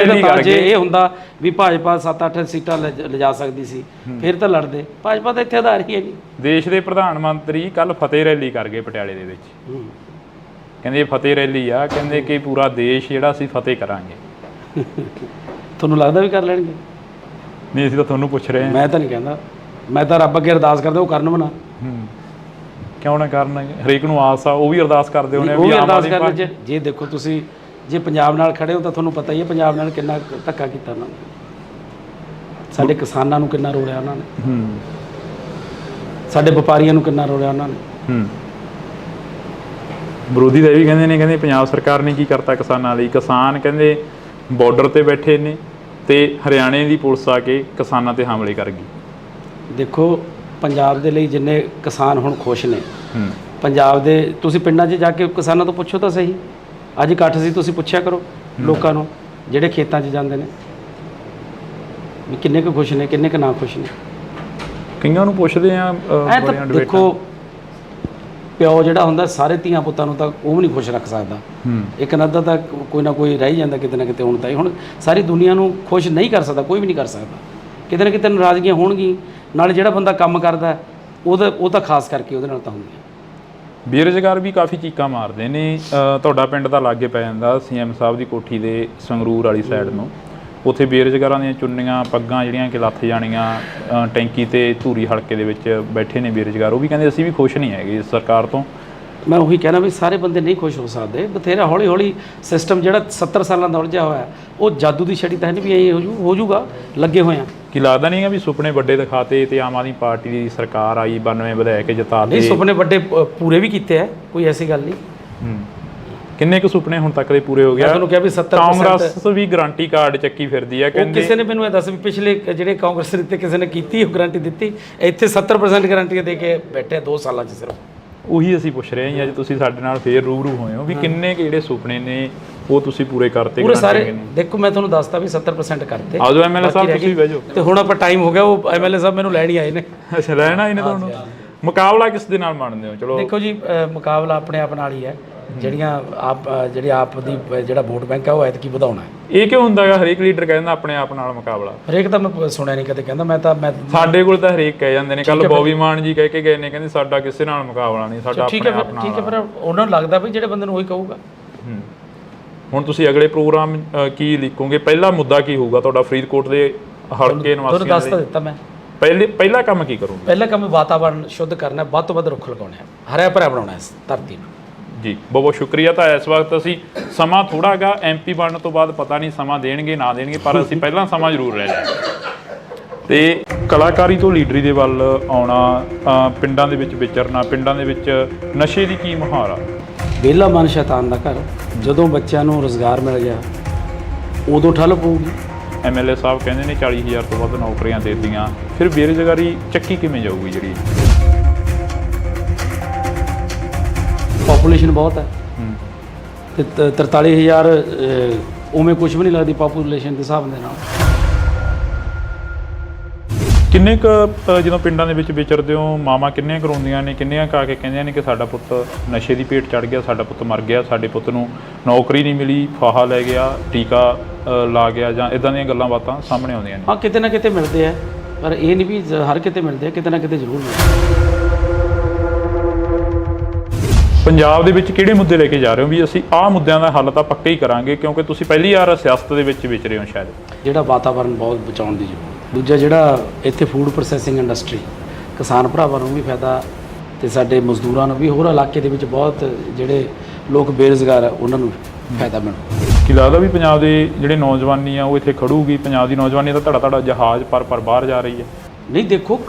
ਜੇ ਇਹ ਹੁੰਦਾ ਵੀ ਭਾਜਪਾ 7-8 ਸੀਟਾਂ ਲਿਜਾ ਸਕਦੀ ਸੀ, ਫਿਰ ਤਾਂ ਲੜਦੇ। ਭਾਜਪਾ ਦਾ ਇੱਥੇ ਆਧਾਰ ਹੀ ਹੈ ਜੀ। ਦੇਸ਼ ਦੇ ਪ੍ਰਧਾਨ ਮੰਤਰੀ ਕੱਲ ਫਤਿਹ ਰੈਲੀ ਕਰ ਗਏ ਪਟਿਆਲੇ ਦੇ ਵਿੱਚ। ਕਹਿੰਦੇ ਫਤਿਹ ਰੈਲੀ ਆ, ਕਹਿੰਦੇ ਕਿ ਪੂਰਾ ਦੇਸ਼ ਜਿਹੜਾ ਅਸੀਂ ਫਤਿਹ ਕਰਾਂਗੇ। ਤੁਹਾਨੂੰ ਲੱਗਦਾ ਵੀ ਕਰ ਲੈਣਗੇ? ਨਹੀਂ, ਅਸੀਂ ਤਾਂ ਤੁਹਾਨੂੰ ਪੁੱਛ ਰਹੇ ਹਾਂ। ਮੈਂ ਤਾਂ ਨਹੀਂ ਕਹਿੰਦਾ, ਮੈਂ ਤਾਂ ਰੱਬ ਅੱਗੇ ਅਰਦਾਸ ਕਰਦਾ ਉਹ ਕਰਨ ਬਣਾ। ਕਿਉਂ ਨਾ ਕਰਨ? ਹਰੇਕ ਨੂੰ ਆਸ ਆ, ਉਹ ਵੀ ਅਰਦਾਸ ਕਰਦੇ ਹੋਣੇ। ਉਹ ਵੀ ਅਰਦਾਸ ਕਰਨ। ਜੇ ਦੇਖੋ ਤੁਸੀਂ ਜੇ ਪੰਜਾਬ ਨਾਲ ਖੜੇ ਹੋ ਤਾਂ ਤੁਹਾਨੂੰ ਪਤਾ ਹੀ ਹੈ ਪੰਜਾਬ ਨਾਲ ਕਿੰਨਾ ਧੱਕਾ ਕੀਤਾ ਉਹਨਾਂ ਨੇ। ਸਾਡੇ ਕਿਸਾਨਾਂ ਨੂੰ ਕਿੰਨਾ ਰੋਲਿਆ ਉਹਨਾਂ ਨੇ, ਸਾਡੇ ਵਪਾਰੀਆਂ ਨੂੰ ਕਿੰਨਾ ਰੋਲਿਆ ਉਹਨਾਂ ਨੇ। ਵਿਰੋਧੀ ਤਾਂ ਇਹ ਵੀ ਕਹਿੰਦੇ ਨੇ, ਕਹਿੰਦੇ ਪੰਜਾਬ ਸਰਕਾਰ ਨੇ ਕੀ ਕਰਤਾ ਕਿਸਾਨਾਂ ਲਈ। ਕਿਸਾਨ ਕਹਿੰਦੇ ਬਾਰਡਰ ਤੇ ਬੈਠੇ ਨੇ ਤੇ ਹਰਿਆਣੇ ਦੀ ਪੁਲਿਸ ਆ ਕੇ ਕਿਸਾਨਾਂ ਤੇ ਹਮਲੇ ਕਰ ਗਈ। ਦੇਖੋ ਪੰਜਾਬ ਦੇ ਲਈ ਜਿੰਨੇ ਕਿਸਾਨ ਹੁਣ ਖੁਸ਼ ਨੇ, ਪੰਜਾਬ ਦੇ ਤੁਸੀਂ ਪਿੰਡਾਂ 'ਚ ਜਾ ਕੇ ਕਿਸਾਨਾਂ ਤੋਂ ਪੁੱਛੋ ਤਾਂ ਸਹੀ। ਅੱਜ ਇਕੱਠ ਸੀ, ਤੁਸੀਂ ਪੁੱਛਿਆ ਕਰੋ ਲੋਕਾਂ ਨੂੰ ਜਿਹੜੇ ਖੇਤਾਂ 'ਚ ਜਾਂਦੇ ਨੇ ਵੀ ਕਿੰਨੇ ਕੁ ਖੁਸ਼ ਨੇ, ਕਿੰਨੇ ਕੁ ਨਾ ਖੁਸ਼ ਨੇ। ਕਈਆਂ ਨੂੰ ਪੁੱਛਦੇ ਆ। ਦੇਖੋ ਪਿਓ ਜਿਹੜਾ ਹੁੰਦਾ ਸਾਰੇ ਧੀਆਂ ਪੁੱਤਾਂ ਨੂੰ ਤਾਂ ਉਹ ਵੀ ਨਹੀਂ ਖੁਸ਼ ਰੱਖ ਸਕਦਾ। ਇੱਕ ਨੱਦਾ ਤਾਂ ਕੋਈ ਨਾ ਕੋਈ ਰਹਿ ਜਾਂਦਾ ਕਿਤੇ ਨਾ ਕਿਤੇ। ਹੁਣ ਸਾਰੀ ਦੁਨੀਆ ਨੂੰ ਖੁਸ਼ ਨਹੀਂ ਕਰ ਸਕਦਾ, ਕੋਈ ਵੀ ਨਹੀਂ ਕਰ ਸਕਦਾ। ਕਿਤੇ ਨਾ ਕਿਤੇ ਨਾਰਾਜ਼ਗੀਆਂ ਹੋਣਗੀਆਂ। ਨਾਲ ਜਿਹੜਾ ਬੰਦਾ ਕੰਮ ਕਰਦਾ ਉਹ ਤਾਂ ਖਾਸ ਕਰਕੇ ਉਹਦੇ ਨਾਲ ਤਾਂ ਹੁੰਦੀ ਹੈ। ਬੇਰੁਜ਼ਗਾਰ ਵੀ ਕਾਫੀ ਚੀਕਾਂ ਮਾਰਦੇ ਨੇ। ਤੁਹਾਡਾ ਪਿੰਡ ਤਾਂ ਲਾਗੇ ਪੈ ਜਾਂਦਾ CM ਸਾਹਿਬ ਦੀ ਕੋਠੀ ਦੇ ਸੰਗਰੂਰ ਵਾਲੀ ਸਾਈਡ ਨੂੰ। ਉੱਥੇ ਬੇਰੁਜ਼ਗਾਰਾਂ ਦੀਆਂ ਚੁੰਨੀਆਂ ਪੱਗਾਂ ਜਿਹੜੀਆਂ ਕਿ ਲੱਥ ਜਾਣੀਆਂ, ਟੈਂਕੀ ਤੇ ਧੂਰੀ ਹਲਕੇ ਦੇ ਵਿੱਚ ਬੈਠੇ ਨੇ ਬੇਰੁਜ਼ਗਾਰ। ਉਹ ਵੀ ਕਹਿੰਦੇ ਅਸੀਂ ਵੀ ਖੁਸ਼ ਨਹੀਂ ਹੈਗੇ ਇਸ ਸਰਕਾਰ ਤੋਂ। ਮੈਂ ਉਹੀ ਕਹਿਣਾ ਵੀ ਸਾਰੇ ਬੰਦੇ ਨਹੀਂ ਖੁਸ਼ ਹੋ ਸਕਦੇ। ਬਥੇਰਾ ਹੌਲੀ ਹੌਲੀ ਸਿਸਟਮ ਜਿਹੜਾ 70 ਸਾਲਾਂ ਦਾ ਉਲਝਿਆ ਹੋਇਆ, ਉਹ ਜਾਦੂ ਦੀ ਛੜੀ ਤਾਂ ਨਹੀਂ ਵੀ ਇਹ ਹੋ ਜੂਗਾ। ਲੱਗੇ ਹੋਏ ਆ। ਕੀ ਲੱਗਦਾ ਨਹੀਂ ਹੈ ਵੀ ਸੁਪਨੇ ਵੱਡੇ ਦਿਖਾਤੇ ਤੇ ਆਮ ਆਦਮੀ ਪਾਰਟੀ ਦੀ ਸਰਕਾਰ ਆਈ, 92 ਵਿਧਾਇਕ ਜਿਤਾ ਦੇ? ਨਹੀਂ, ਸੁਪਨੇ ਵੱਡੇ ਪੂਰੇ ਵੀ ਕੀਤੇ ਆ, ਕੋਈ ਐਸੀ ਗੱਲ ਨਹੀਂ। ਕਿੰਨੇ ਕੁ ਸੁਪਨੇ ਹੁਣ ਤੱਕ ਦੇ ਪੂਰੇ ਹੋ ਗਿਆ? ਤੁਹਾਨੂੰ ਕਿਹਾ ਵੀ 70% ਕਾਂਗਰਸ ਵੀ ਗਰੰਟੀ ਕਾਰਡ ਚੱਕੀ ਫਿਰਦੀ ਆ। ਕਹਿੰਦੇ ਕਿਸੇ ਨੇ ਮੈਨੂੰ ਇਹ ਦੱਸ ਵੀ ਪਿਛਲੇ ਜਿਹੜੇ ਕਾਂਗਰਸ ਦੇ ਕਿਸੇ ਨੇ ਕੀਤੀ ਉਹ ਗਰੰਟੀ ਦਿੱਤੀ? ਇੱਥੇ 70% ਗਰੰਟੀਆਂ ਦੇ ਕੇ ਬੈਠੇ 2 ਸਾਲਾਂ 'ਚ ਸਿਰਫ। ਉਹੀ ਅਸੀਂ ਪੁੱਛ ਰਹੇ ਹਾਂ। ਅੱਜ ਤੁਸੀਂ ਸਾਡੇ ਨਾਲ ਫੇਰ ਰੂਬਰੂ ਹੋਏ ਹੋ ਵੀ ਕਿੰਨੇ ਕੁ ਜਿਹੜੇ ਸੁਪਨੇ ਨੇ ਉਹ ਤੁਸੀਂ ਪੂਰੇ ਕਰਤੇ? ਪੂਰੇ ਸਾਰੇ। ਦੇਖੋ ਮੈਂ ਤੁਹਾਨੂੰ ਦੱਸਤਾ ਵੀ 70% ਕਰਤੇ। ਆਜੋ MLA ਸਾਹਿਬ, ਤੁਸੀਂ ਵੀ ਬਹਿ ਜਾਓ। ਤੇ ਹੁਣ ਆਪਾਂ ਟਾਈਮ ਹੋ ਗਿਆ, ਉਹ MLA ਸਾਹਿਬ ਮੈਨੂੰ ਲੈਣ ਹੀ ਆਏ ਨੇ। ਅੱਛਾ, ਲੈਣ ਆਏ ਨੇ ਤੁਹਾਨੂੰ? ਮੁਕਾਬਲਾ ਕਿਸ ਦੇ ਨਾਲ ਮੰਨਦੇ ਹੋ? ਚਲੋ ਦੇਖੋ ਜੀ, ਮੁਕਾਬਲਾ ਆਪਣੇ ਆਪ ਨਾਲ ਹੀ ਹੈ। ਜਿਹੜੀਆਂ ਆਪ ਦੀ ਜਿਹੜਾ ਵੋਟ ਬੈਂਕ ਹੈ ਉਹ ਐਤਕੀ ਵਧਾਉਣਾ ਹੈ। ਇਹ ਕਿਉਂ ਹੁੰਦਾ ਹੈਗਾ? ਹਰੇਕ ਲੀਡਰ ਕਹਿੰਦਾ ਆਪਣੇ ਆਪ ਨਾਲ ਮੁਕਾਬਲਾ। ਹਰੇਕ ਤਾਂ ਮੈਂ ਸੁਣਿਆ ਨਹੀਂ ਕਦੇ ਕਹਿੰਦਾ ਮੈਂ ਸਾਡੇ ਕੋਲ ਤਾਂ ਹਰੇਕ ਕਹਿ ਜਾਂਦੇ ਨੇ। ਕੱਲ ਬੌਬੀ ਮਾਨ ਜੀ ਕਹਿ ਕੇ ਗਏ ਨੇ, ਕਹਿੰਦੇ ਸਾਡਾ ਕਿਸੇ ਨਾਲ ਮੁਕਾਬਲਾ ਨਹੀਂ, ਸਾਡਾ ਆਪਣੇ ਆਪ ਨਾਲ। ਠੀਕ ਹੈ, ਪਰ ਉਹਨਾਂ ਨੂੰ ਲੱਗਦਾ ਵੀ ਜਿਹੜੇ ਬੰਦੇ ਨੂੰ ਉਹੀ ਕਹੂਗਾ। ਹੁਣ ਤੁਸੀਂ ਅਗਲੇ ਪ੍ਰੋਗਰਾਮ ਕੀ ਲਿਖੋਗੇ? ਪਹਿਲਾ ਮੁੱਦਾ ਕੀ ਹੋਊਗਾ ਤੁਹਾਡਾ ਫਰੀਦਕੋਟ ਦੇ ਹਲਕੇ ਨਿਵਾਸੀਆਂ ਤੁਹਾਨੂੰ ਦੱਸ ਤਾਂ ਦਿੱਤਾ ਮੈਂ। ਪਹਿਲਾ ਕੰਮ ਕੀ ਕਰੋਗੇ? ਪਹਿਲਾ ਕੰਮ ਵਾਤਾਵਰਣ ਸ਼ੁੱਧ ਕਰਨਾ, ਵੱਧ ਤੋਂ ਵੱਧ ਰੁੱਖ ਲਗਾਉਣੇ ਆ, ਹਰਿਆ ਭਰਿਆ ਬਣਾਉਣਾ ਇਸ ਧਰਤੀ ਨੂੰ। ਜੀ ਬਹੁਤ ਬਹੁਤ ਸ਼ੁਕਰੀਆ। ਤਾਂ ਇਸ ਵਕਤ ਅਸੀਂ ਸਮਾਂ ਥੋੜਾ ਹੈਗਾ, ਐਮਪੀ ਬਣਨ ਤੋਂ ਬਾਅਦ ਪਤਾ ਨਹੀਂ ਸਮਾਂ ਦੇਣਗੇ ਨਾ ਦੇਣਗੇ, ਪਰ ਅਸੀਂ ਪਹਿਲਾਂ ਸਮਾਂ ਜ਼ਰੂਰ ਲੈ ਲਿਆ। ਤੇ ਕਲਾਕਾਰੀ ਤੋਂ ਲੀਡਰੀ ਦੇ ਵੱਲ ਆਉਣਾ, ਪਿੰਡਾਂ ਦੇ ਵਿੱਚ ਵਿਚਰਨਾ, ਪਿੰਡਾਂ ਦੇ ਵਿੱਚ ਨਸ਼ੇ ਦੀ ਕੀ ਮੁਹਾਰ ਆ? ਵਿਹਲਾ ਮਨ ਸ਼ੈਤਾਨ ਦਾ ਘਰ। ਜਦੋਂ ਬੱਚਿਆਂ ਨੂੰ ਰੁਜ਼ਗਾਰ ਮਿਲ ਗਿਆ ਉਦੋਂ ਠੱਲ ਪਊਗੀ। ਐਮਐਲਏ ਸਾਹਿਬ ਕਹਿੰਦੇ ਨੇ 40,000 ਤੋਂ ਵੱਧ ਨੌਕਰੀਆਂ ਦੇ ਦਿੱਤੀਆਂ, ਫਿਰ ਬੇਰੁਜ਼ਗਾਰੀ ਚੱਕੀ ਕਿਵੇਂ ਜਾਊਗੀ? ਜਿਹੜੀ ਪਾਪੂਲੇਸ਼ਨ ਬਹੁਤ ਹੈ ਤੇ 43,000 ਉਵੇਂ ਕੁਝ ਵੀ ਨਹੀਂ ਲੱਗਦੀ ਪਾਪੂਲੇਸ਼ਨ ਦੇ ਹਿਸਾਬ ਦੇ ਨਾਲ। ਕਿੰਨੇ ਕੁ ਜਦੋਂ ਪਿੰਡਾਂ ਦੇ ਵਿੱਚ ਵਿਚਰਦੇ ਹੋ, ਮਾਵਾਂ ਕਿੰਨੀਆਂ ਕਰਾਉਂਦੀਆਂ ਨੇ, ਕਿੰਨੀਆਂ ਕਾ ਕੇ ਕਹਿੰਦੀਆਂ ਨੇ ਕਿ ਸਾਡਾ ਪੁੱਤ ਨਸ਼ੇ ਦੀ ਭੇਟ ਚੜ੍ਹ ਗਿਆ, ਸਾਡਾ ਪੁੱਤ ਮਰ ਗਿਆ, ਸਾਡੇ ਪੁੱਤ ਨੂੰ ਨੌਕਰੀ ਨਹੀਂ ਮਿਲੀ, ਫਾਹਾ ਲੈ ਗਿਆ, ਟੀਕਾ ਲਾ ਗਿਆ, ਜਾਂ ਇਦਾਂ ਦੀਆਂ ਗੱਲਾਂ ਬਾਤਾਂ ਸਾਹਮਣੇ ਆਉਂਦੀਆਂ ਨੇ? ਹਾਂ, ਕਿਤੇ ਨਾ ਕਿਤੇ ਮਿਲਦੇ ਆ, ਪਰ ਇਹ ਨਹੀਂ ਵੀ ਹਰ ਕਿਤੇ ਮਿਲਦੇ ਆ, ਕਿਤੇ ਨਾ ਕਿਤੇ ਜ਼ਰੂਰ ਮਿਲਦੇ। ਪੰਜਾਬ ਦੇ ਵਿੱਚ ਕਿਹੜੇ ਮੁੱਦੇ ਲੈ ਕੇ ਜਾ ਰਹੇ ਹੋ ਵੀ ਅਸੀਂ ਆਹ ਮੁੱਦਿਆਂ ਦਾ ਹੱਲ ਤਾਂ ਪੱਕਾ ਹੀ ਕਰਾਂਗੇ, ਕਿਉਂਕਿ ਤੁਸੀਂ ਪਹਿਲੀ ਵਾਰ ਸਿਆਸਤ ਦੇ ਵਿੱਚ ਵਿਚ ਰਹੇ ਹੋ ਸ਼ਾਇਦ? ਜਿਹੜਾ ਵਾਤਾਵਰਨ ਬਹੁਤ ਬਚਾਉਣ ਦੀ ਜ਼ਰੂਰਤ। ਦੂਜਾ ਜਿਹੜਾ ਇੱਥੇ ਫੂਡ ਪ੍ਰੋਸੈਸਿੰਗ ਇੰਡਸਟਰੀ, ਕਿਸਾਨ ਭਰਾਵਾਂ ਨੂੰ ਵੀ ਫਾਇਦਾ ਤੇ ਸਾਡੇ ਮਜ਼ਦੂਰਾਂ ਨੂੰ ਵੀ, ਹੋਰ ਇਲਾਕੇ ਦੇ ਵਿੱਚ ਬਹੁਤ ਜਿਹੜੇ ਲੋਕ ਬੇਰੁਜ਼ਗਾਰ ਆ ਉਹਨਾਂ ਨੂੰ ਫਾਇਦਾ ਮਿਲੂ। ਕੀ ਲੱਗਦਾ ਵੀ ਪੰਜਾਬ ਦੇ ਜਿਹੜੇ ਨੌਜਵਾਨੀ ਆ ਉਹ ਇੱਥੇ ਖੜੂਗੀ? ਪੰਜਾਬ ਦੀ ਨੌਜਵਾਨੀ ਤਾਂ ਧੜਾ ਜਹਾਜ਼ ਪਰ ਬਾਹਰ ਜਾ ਰਹੀ ਹੈ। ਨਹੀਂ, ਦੇਖੋ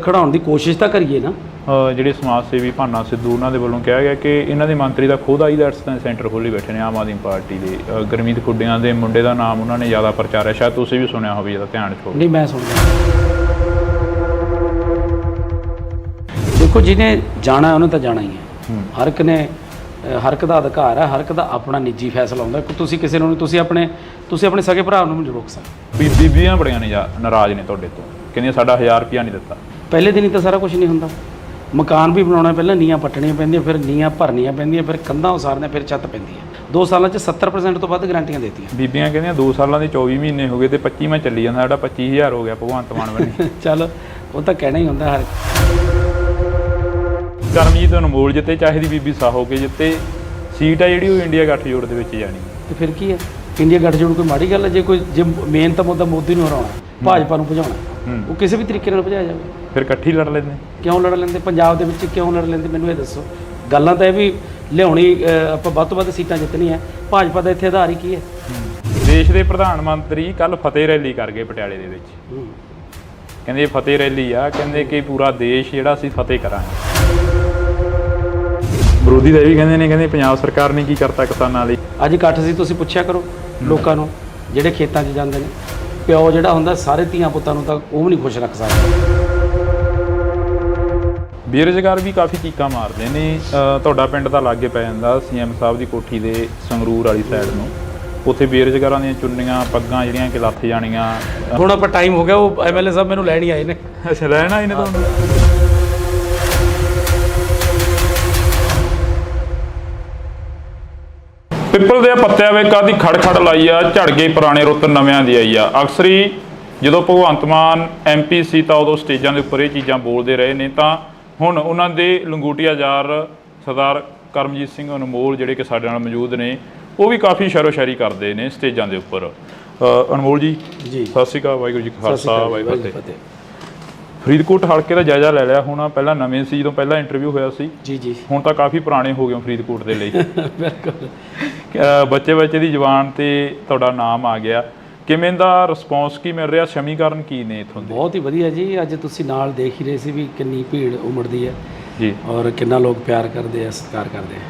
ਖੜਾਉਣ ਦੀ ਕੋਸ਼ਿਸ਼ ਤਾਂ ਕਰੀਏ ਨਾ। ਜਿਹੜੇ ਸਮਾਜ ਸੇਵੀ ਭਾਨਾ ਸਿੱਧੂ ਉਹਨਾਂ ਦੇ ਵੱਲੋਂ ਕਿਹਾ ਗਿਆ ਕਿ ਇਹਨਾਂ ਦੇ ਮੰਤਰੀ ਦਾ ਖੁਦ ਆਈਲੈਟਸ ਦਾ ਸੈਂਟਰ ਖੋਲ੍ਹੀ ਬੈਠੇ ਨੇ ਆਮ ਆਦਮੀ ਪਾਰਟੀ ਦੇ। ਗੁਰਮੀਤ ਖੁੱਡੀਆਂ ਦੇ ਮੁੰਡੇ ਦਾ ਨਾਮ ਉਹਨਾਂ ਨੇ ਜ਼ਿਆਦਾ ਪ੍ਰਚਾਰਿਆ, ਸ਼ਾਇਦ ਤੁਸੀਂ ਵੀ ਸੁਣਿਆ ਹੋਵੇ, ਜਿਹਦਾ ਧਿਆਨ ਚ ਹੋਵੇ। ਨਹੀਂ, ਮੈਂ ਸੁਣਿਆ। ਦੇਖੋ, ਜਿਹਨੇ ਜਾਣਾ ਉਹਨੇ ਤਾਂ ਜਾਣਾ ਹੀ ਹੈ। ਹਰ ਇੱਕ ਦਾ ਅਧਿਕਾਰ ਹੈ, ਹਰ ਇੱਕ ਦਾ ਆਪਣਾ ਨਿੱਜੀ ਫੈਸਲਾ ਹੁੰਦਾ। ਤੁਸੀਂ ਕਿਸੇ ਨੂੰ ਤੁਸੀਂ ਆਪਣੇ ਸਗੇ ਭਰਾ ਨੂੰ ਨਹੀਂ ਰੋਕ ਸਕਦੇ। ਬੀਬੀਆਂ ਬੜੀਆਂ ਨੇ ਨਾਰਾਜ਼ ਨੇ ਤੁਹਾਡੇ ਤੋਂ, ਕਹਿੰਦੀਆਂ ਸਾਡਾ 1000 ਰੁਪਇਆ ਨਹੀਂ ਦਿੱਤਾ। ਪਹਿਲੇ ਦਿਨ ਹੀ ਤਾਂ ਸਾਰਾ ਕੁਝ ਨਹੀਂ ਹੁੰਦਾ। ਮਕਾਨ ਵੀ ਬਣਾਉਣਾ, ਪਹਿਲਾਂ ਨੀਹਾਂ ਪੱਟਣੀਆਂ ਪੈਂਦੀਆਂ, ਫਿਰ ਨੀਹਾਂ ਭਰਨੀਆਂ ਪੈਂਦੀਆਂ, ਫਿਰ ਕੰਧਾਂ ਉਸਾਰਨੀਆਂ, ਫਿਰ ਛੱਤ ਪੈਂਦੀ ਹੈ। 2 ਸਾਲਾਂ 'ਚ 70% ਤੋਂ ਵੱਧ ਗਰੰਟੀਆਂ ਦਿੱਤੀਆਂ। ਬੀਬੀਆਂ ਕਹਿੰਦੀਆਂ 2 ਸਾਲਾਂ ਦੇ 24 ਮਹੀਨੇ ਹੋ ਗਏ ਤੇ 25ਵਾਂ ਚੱਲੀ ਜਾਂਦਾ, ਸਾਡਾ 25,000 ਹੋ ਗਿਆ ਭਗਵੰਤ ਮਾਨ ਬਣੇ। ਚੱਲ, ਉਹ ਤਾਂ ਕਹਿਣਾ ਹੀ ਹੁੰਦਾ ਹਰ। ਕਰਮਜੀਤ ਅਨਮੋਲ ਜਿੱਤੇ, ਚਾਹੇ ਦੀ ਬੀਬੀ ਸਾਹੋ ਕੇ ਜਿੱਤੇ, ਸੀਟ ਆ ਜਿਹੜੀ ਉਹ ਇੰਡੀਆ ਗੱਠਜੋੜ ਦੇ ਵਿੱਚ ਜਾਣੀ। ਤੇ ਫਿਰ ਕੀ ਹੈ? ਇੰਡੀਆ ਗੱਠਜੋੜ ਕੋਈ ਮਾੜੀ ਗੱਲ ਹੈ? ਜੇ ਮੇਨ ਤਾਂ ਮੁੱਦਾ ਮੋਦੀ ਨੂੰ ਹਰਾਉਣਾ, ਭਾਜਪਾ ਨੂੰ ਭਜਾਉਣਾ, ਉਹ ਕਿਸੇ ਵੀ ਤਰੀਕੇ ਨਾਲ ਭਜਾਇਆ ਜਾਵੇ। ਫਿਰ ਇਕੱਠੀ ਲੜ ਲੈਂਦੇ? ਕਿਉਂ ਲੜ ਲੈਂਦੇ? ਪੰਜਾਬ ਦੇ ਵਿੱਚ ਕਿਉਂ ਲੜ ਲੈਂਦੇ? ਮੈਨੂੰ ਇਹ ਦੱਸੋ। ਗੱਲਾਂ ਤਾਂ ਇਹ ਵੀ ਲਿਆਉਣੀ, ਆਪਾਂ ਵੱਧ ਤੋਂ ਵੱਧ ਸੀਟਾਂ ਜਿੱਤਣੀਆਂ। ਭਾਜਪਾ ਦਾ ਇੱਥੇ ਆਧਾਰ ਹੀ ਕੀ ਹੈ? ਦੇਸ਼ ਦੇ ਪ੍ਰਧਾਨ ਮੰਤਰੀ ਕੱਲ ਫਤਿਹ ਰੈਲੀ ਕਰ ਗਏ ਪਟਿਆਲੇ ਦੇ ਵਿੱਚ। ਕਹਿੰਦੇ ਫਤਿਹ ਰੈਲੀ ਆ, ਕਹਿੰਦੇ ਕਿ ਪੂਰਾ ਦੇਸ਼ ਜਿਹੜਾ ਅਸੀਂ ਫਤਿਹ ਕਰਾਂਗੇ। ਵਿਰੋਧੀ ਤਾਂ ਇਹ ਵੀ ਕਹਿੰਦੇ ਪੰਜਾਬ ਸਰਕਾਰ ਨੇ ਕੀ ਕਰਤਾ ਕਿਸਾਨਾਂ ਲਈ। ਅੱਜ ਇਕੱਠ ਸੀ, ਤੁਸੀਂ ਪੁੱਛਿਆ ਕਰੋ ਲੋਕਾਂ ਨੂੰ ਜਿਹੜੇ ਖੇਤਾਂ 'ਚ ਜਾਂਦੇ ਨੇ। ਪਿਓ ਜਿਹੜਾ ਹੁੰਦਾ ਸਾਰੇ ਧੀਆਂ ਪੁੱਤਾਂ ਨੂੰ ਤਾਂ ਉਹ ਵੀ ਨਹੀਂ ਖੁਸ਼ ਰੱਖ ਸਕਦਾ। ਬੇਰੁਜ਼ਗਾਰ ਵੀ ਕਾਫੀ ਚੀਕਾਂ ਮਾਰਦੇ ਨੇ। ਤੁਹਾਡਾ ਪਿੰਡ ਤਾਂ ਲਾਗੇ ਪੈ ਜਾਂਦਾ ਸੀਐਮ ਸਾਹਿਬ ਦੀ ਕੋਠੀ ਦੇ, ਸੰਗਰੂਰ ਵਾਲੀ ਸਾਈਡ ਨੂੰ। ਉੱਥੇ ਬੇਰੁਜ਼ਗਾਰਾਂ ਦੀਆਂ ਚੁੰਨੀਆਂ ਪੱਗਾਂ ਜਿਹੜੀਆਂ ਕਿ ਲੱਥ ਜਾਣੀਆਂ। ਹੁਣ ਆਪਾਂ ਟਾਈਮ ਹੋ ਗਿਆ, ਉਹ ਐਮਐਲਏ ਸਾਹਿਬ ਮੈਨੂੰ ਲੈਣ ਹੀ ਆਏ ਨੇ। ਅੱਛਾ, ਲੈਣ ਆਏ ਨੇ ਤੁਹਾਨੂੰ? ਪਿੱਪਲ ਦੇ ਪੱਤਿਆਂ ਵਿੱਚ ਕਾਦੀ ਖੜ ਲਾਈ ਆ, ਝੜ ਗਈ ਪੁਰਾਣੇ ਰੁੱਤ ਨਵਿਆਂ ਦੀ ਆਈ ਆ। ਅਕਸਰ ਹੀ ਜਦੋਂ ਭਗਵੰਤ ਮਾਨ ਐਮਪੀ ਸੀ ਤਾਂ ਉਦੋਂ ਸਟੇਜਾਂ ਦੇ ਉੱਪਰ ਇਹ ਚੀਜ਼ਾਂ ਬੋਲਦੇ ਰਹੇ ਨੇ, ਤਾਂ ਹੁਣ ਉਹਨਾਂ ਦੇ ਲੰਗੋਟੀਆ ਯਾਰ ਸਰਦਾਰ ਕਰਮਜੀਤ ਸਿੰਘ ਅਨਮੋਲ ਜਿਹੜੇ ਕਿ ਸਾਡੇ ਨਾਲ ਮੌਜੂਦ ਨੇ, ਉਹ ਵੀ ਕਾਫੀ ਸ਼ੈਰੋ ਸ਼ਾਇਰੀ ਕਰਦੇ ਨੇ ਸਟੇਜਾਂ ਦੇ ਉੱਪਰ। ਅਨਮੋਲ ਜੀ, ਸਤਿ ਸ਼੍ਰੀ ਅਕਾਲ। ਵਾਹਿਗੁਰੂ ਜੀ ਕਾ ਖਾਲਸਾ, ਵਾਹਿਗੁਰੂ ਜੀ ਕੀ ਫਤਿਹ। ਫਰੀਦਕੋਟ ਹਲਕੇ ਦਾ ਜਾਇਜ਼ਾ ਲੈ ਲਿਆ ਹੁਣ? ਪਹਿਲਾਂ ਨਵੇਂ ਸੀ ਜਦੋਂ ਪਹਿਲਾਂ ਇੰਟਰਵਿਊ ਹੋਇਆ ਸੀ। ਜੀ। ਹੁਣ ਤਾਂ ਕਾਫੀ ਪੁਰਾਣੇ ਹੋ ਗਏ ਫਰੀਦਕੋਟ ਦੇ ਲਈ। ਬਿਲਕੁਲ। ਬੱਚੇ ਦੀ ਜ਼ੁਬਾਨ ਤੇ ਤੁਹਾਡਾ ਨਾਮ ਆ ਗਿਆ। ਕਿਵੇਂ ਦਾ ਰਿਸਪੌਂਸ ਕੀ ਮਿਲ ਰਿਹਾ? ਸਮੀਕਰਨ ਕੀ ਨੇ ਇੱਥੋਂ ਦੇ? ਬਹੁਤ ਹੀ ਵਧੀਆ ਜੀ। ਅੱਜ ਤੁਸੀਂ ਨਾਲ ਦੇਖ ਹੀ ਰਹੇ ਸੀ ਵੀ ਕਿੰਨੀ ਭੀੜ ਉਮੜਦੀ ਹੈ ਜੀ, ਔਰ ਕਿੰਨਾ ਲੋਕ ਪਿਆਰ ਕਰਦੇ ਆ, ਸਤਿਕਾਰ ਕਰਦੇ ਆ।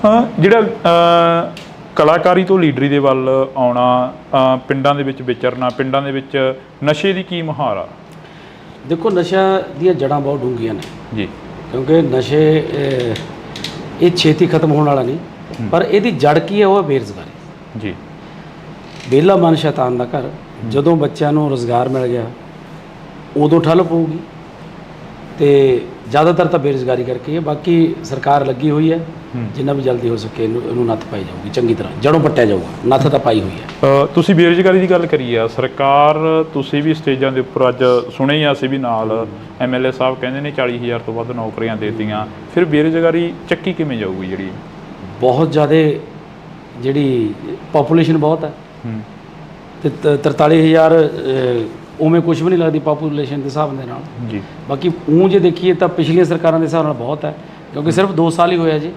ਹਾਂ, ਜਿਹੜਾ ਕਲਾਕਾਰੀ ਤੋਂ ਲੀਡਰੀ ਦੇ ਵੱਲ ਆਉਣਾ, ਪਿੰਡਾਂ ਦੇ ਵਿੱਚ ਵਿਚਰਨਾ, ਪਿੰਡਾਂ ਦੇ ਵਿੱਚ ਨਸ਼ੇ ਦੀ ਕੀ ਮੁਹਾਰ ਆ? ਦੇਖੋ, ਨਸ਼ਾ ਦੀਆਂ ਜੜ੍ਹਾਂ ਬਹੁਤ ਡੂੰਘੀਆਂ ਨੇ ਜੀ, ਕਿਉਂਕਿ ਨਸ਼ੇ ਇਹ ਛੇਤੀ ਖਤਮ ਹੋਣ ਵਾਲਾ ਨਹੀਂ, ਪਰ ਇਹਦੀ ਜੜ ਕੀ ਹੈ? ਉਹ ਹੈ ਬੇਰੁਜ਼ਗਾਰੀ ਜੀ। ਵਿਹਲਾ ਮਨ ਸ਼ੈਤਾਨ ਦਾ ਘਰ। ਜਦੋਂ ਬੱਚਿਆਂ ਨੂੰ ਰੁਜ਼ਗਾਰ ਮਿਲ ਗਿਆ ਉਦੋਂ ਠੱਲ ਪਊਗੀ। ਤੇ ਜ਼ਿਆਦਾਤਰ ਤਾਂ ਬੇਰੁਜ਼ਗਾਰੀ ਕਰਕੇ ਹੈ। ਬਾਕੀ ਸਰਕਾਰ ਲੱਗੀ ਹੋਈ ਹੈ, ਜਿੰਨਾ ਵੀ ਜਲਦੀ ਹੋ ਸਕੇ ਇਹਨੂੰ ਨੱਥ ਪਾਈ ਜਾਊਗੀ, ਚੰਗੀ ਤਰ੍ਹਾਂ ਜੜੋਂ ਪੱਟਿਆ ਜਾਊਗਾ। ਨੱਥ ਤਾਂ ਪਾਈ ਹੋਈ ਹੈ। ਤੁਸੀਂ ਬੇਰੁਜ਼ਗਾਰੀ ਦੀ ਗੱਲ ਕਰੀ ਆ, ਸਰਕਾਰ ਤੁਸੀਂ ਵੀ ਸਟੇਜਾਂ ਦੇ ਉੱਪਰ ਅੱਜ ਸੁਣੇ ਹੀ ਆ, ਅਸੀਂ ਵੀ ਨਾਲ MLA ਸਾਹਿਬ ਕਹਿੰਦੇ ਨੇ 40,000 ਤੋਂ ਵੱਧ ਨੌਕਰੀਆਂ ਦੇ ਦਿੱਤੀਆਂ, ਫਿਰ ਬੇਰੁਜ਼ਗਾਰੀ ਚੱਕੀ ਕਿਵੇਂ ਜਾਊਗੀ? ਜਿਹੜੀ ਬਹੁਤ ਜ਼ਿਆਦਾ ਜਿਹੜੀ ਪਾਪੂਲੇਸ਼ਨ ਬਹੁਤ ਹੈ, ਤੇ 43,000 ਉਵੇਂ ਕੁਝ ਵੀ ਨਹੀਂ ਲੱਗਦੀ ਪਾਪੂਲੇਸ਼ਨ ਦੇ ਹਿਸਾਬ ਦੇ ਨਾਲ ਜੀ। ਬਾਕੀ ਜੇ ਦੇਖੀਏ ਤਾਂ ਪਿਛਲੀਆਂ ਸਰਕਾਰਾਂ ਦੇ ਹਿਸਾਬ ਨਾਲ ਬਹੁਤ ਹੈ, ਕਿਉਂਕਿ ਸਿਰਫ 2 ਸਾਲ ਹੀ ਹੋਇਆ ਜੀ।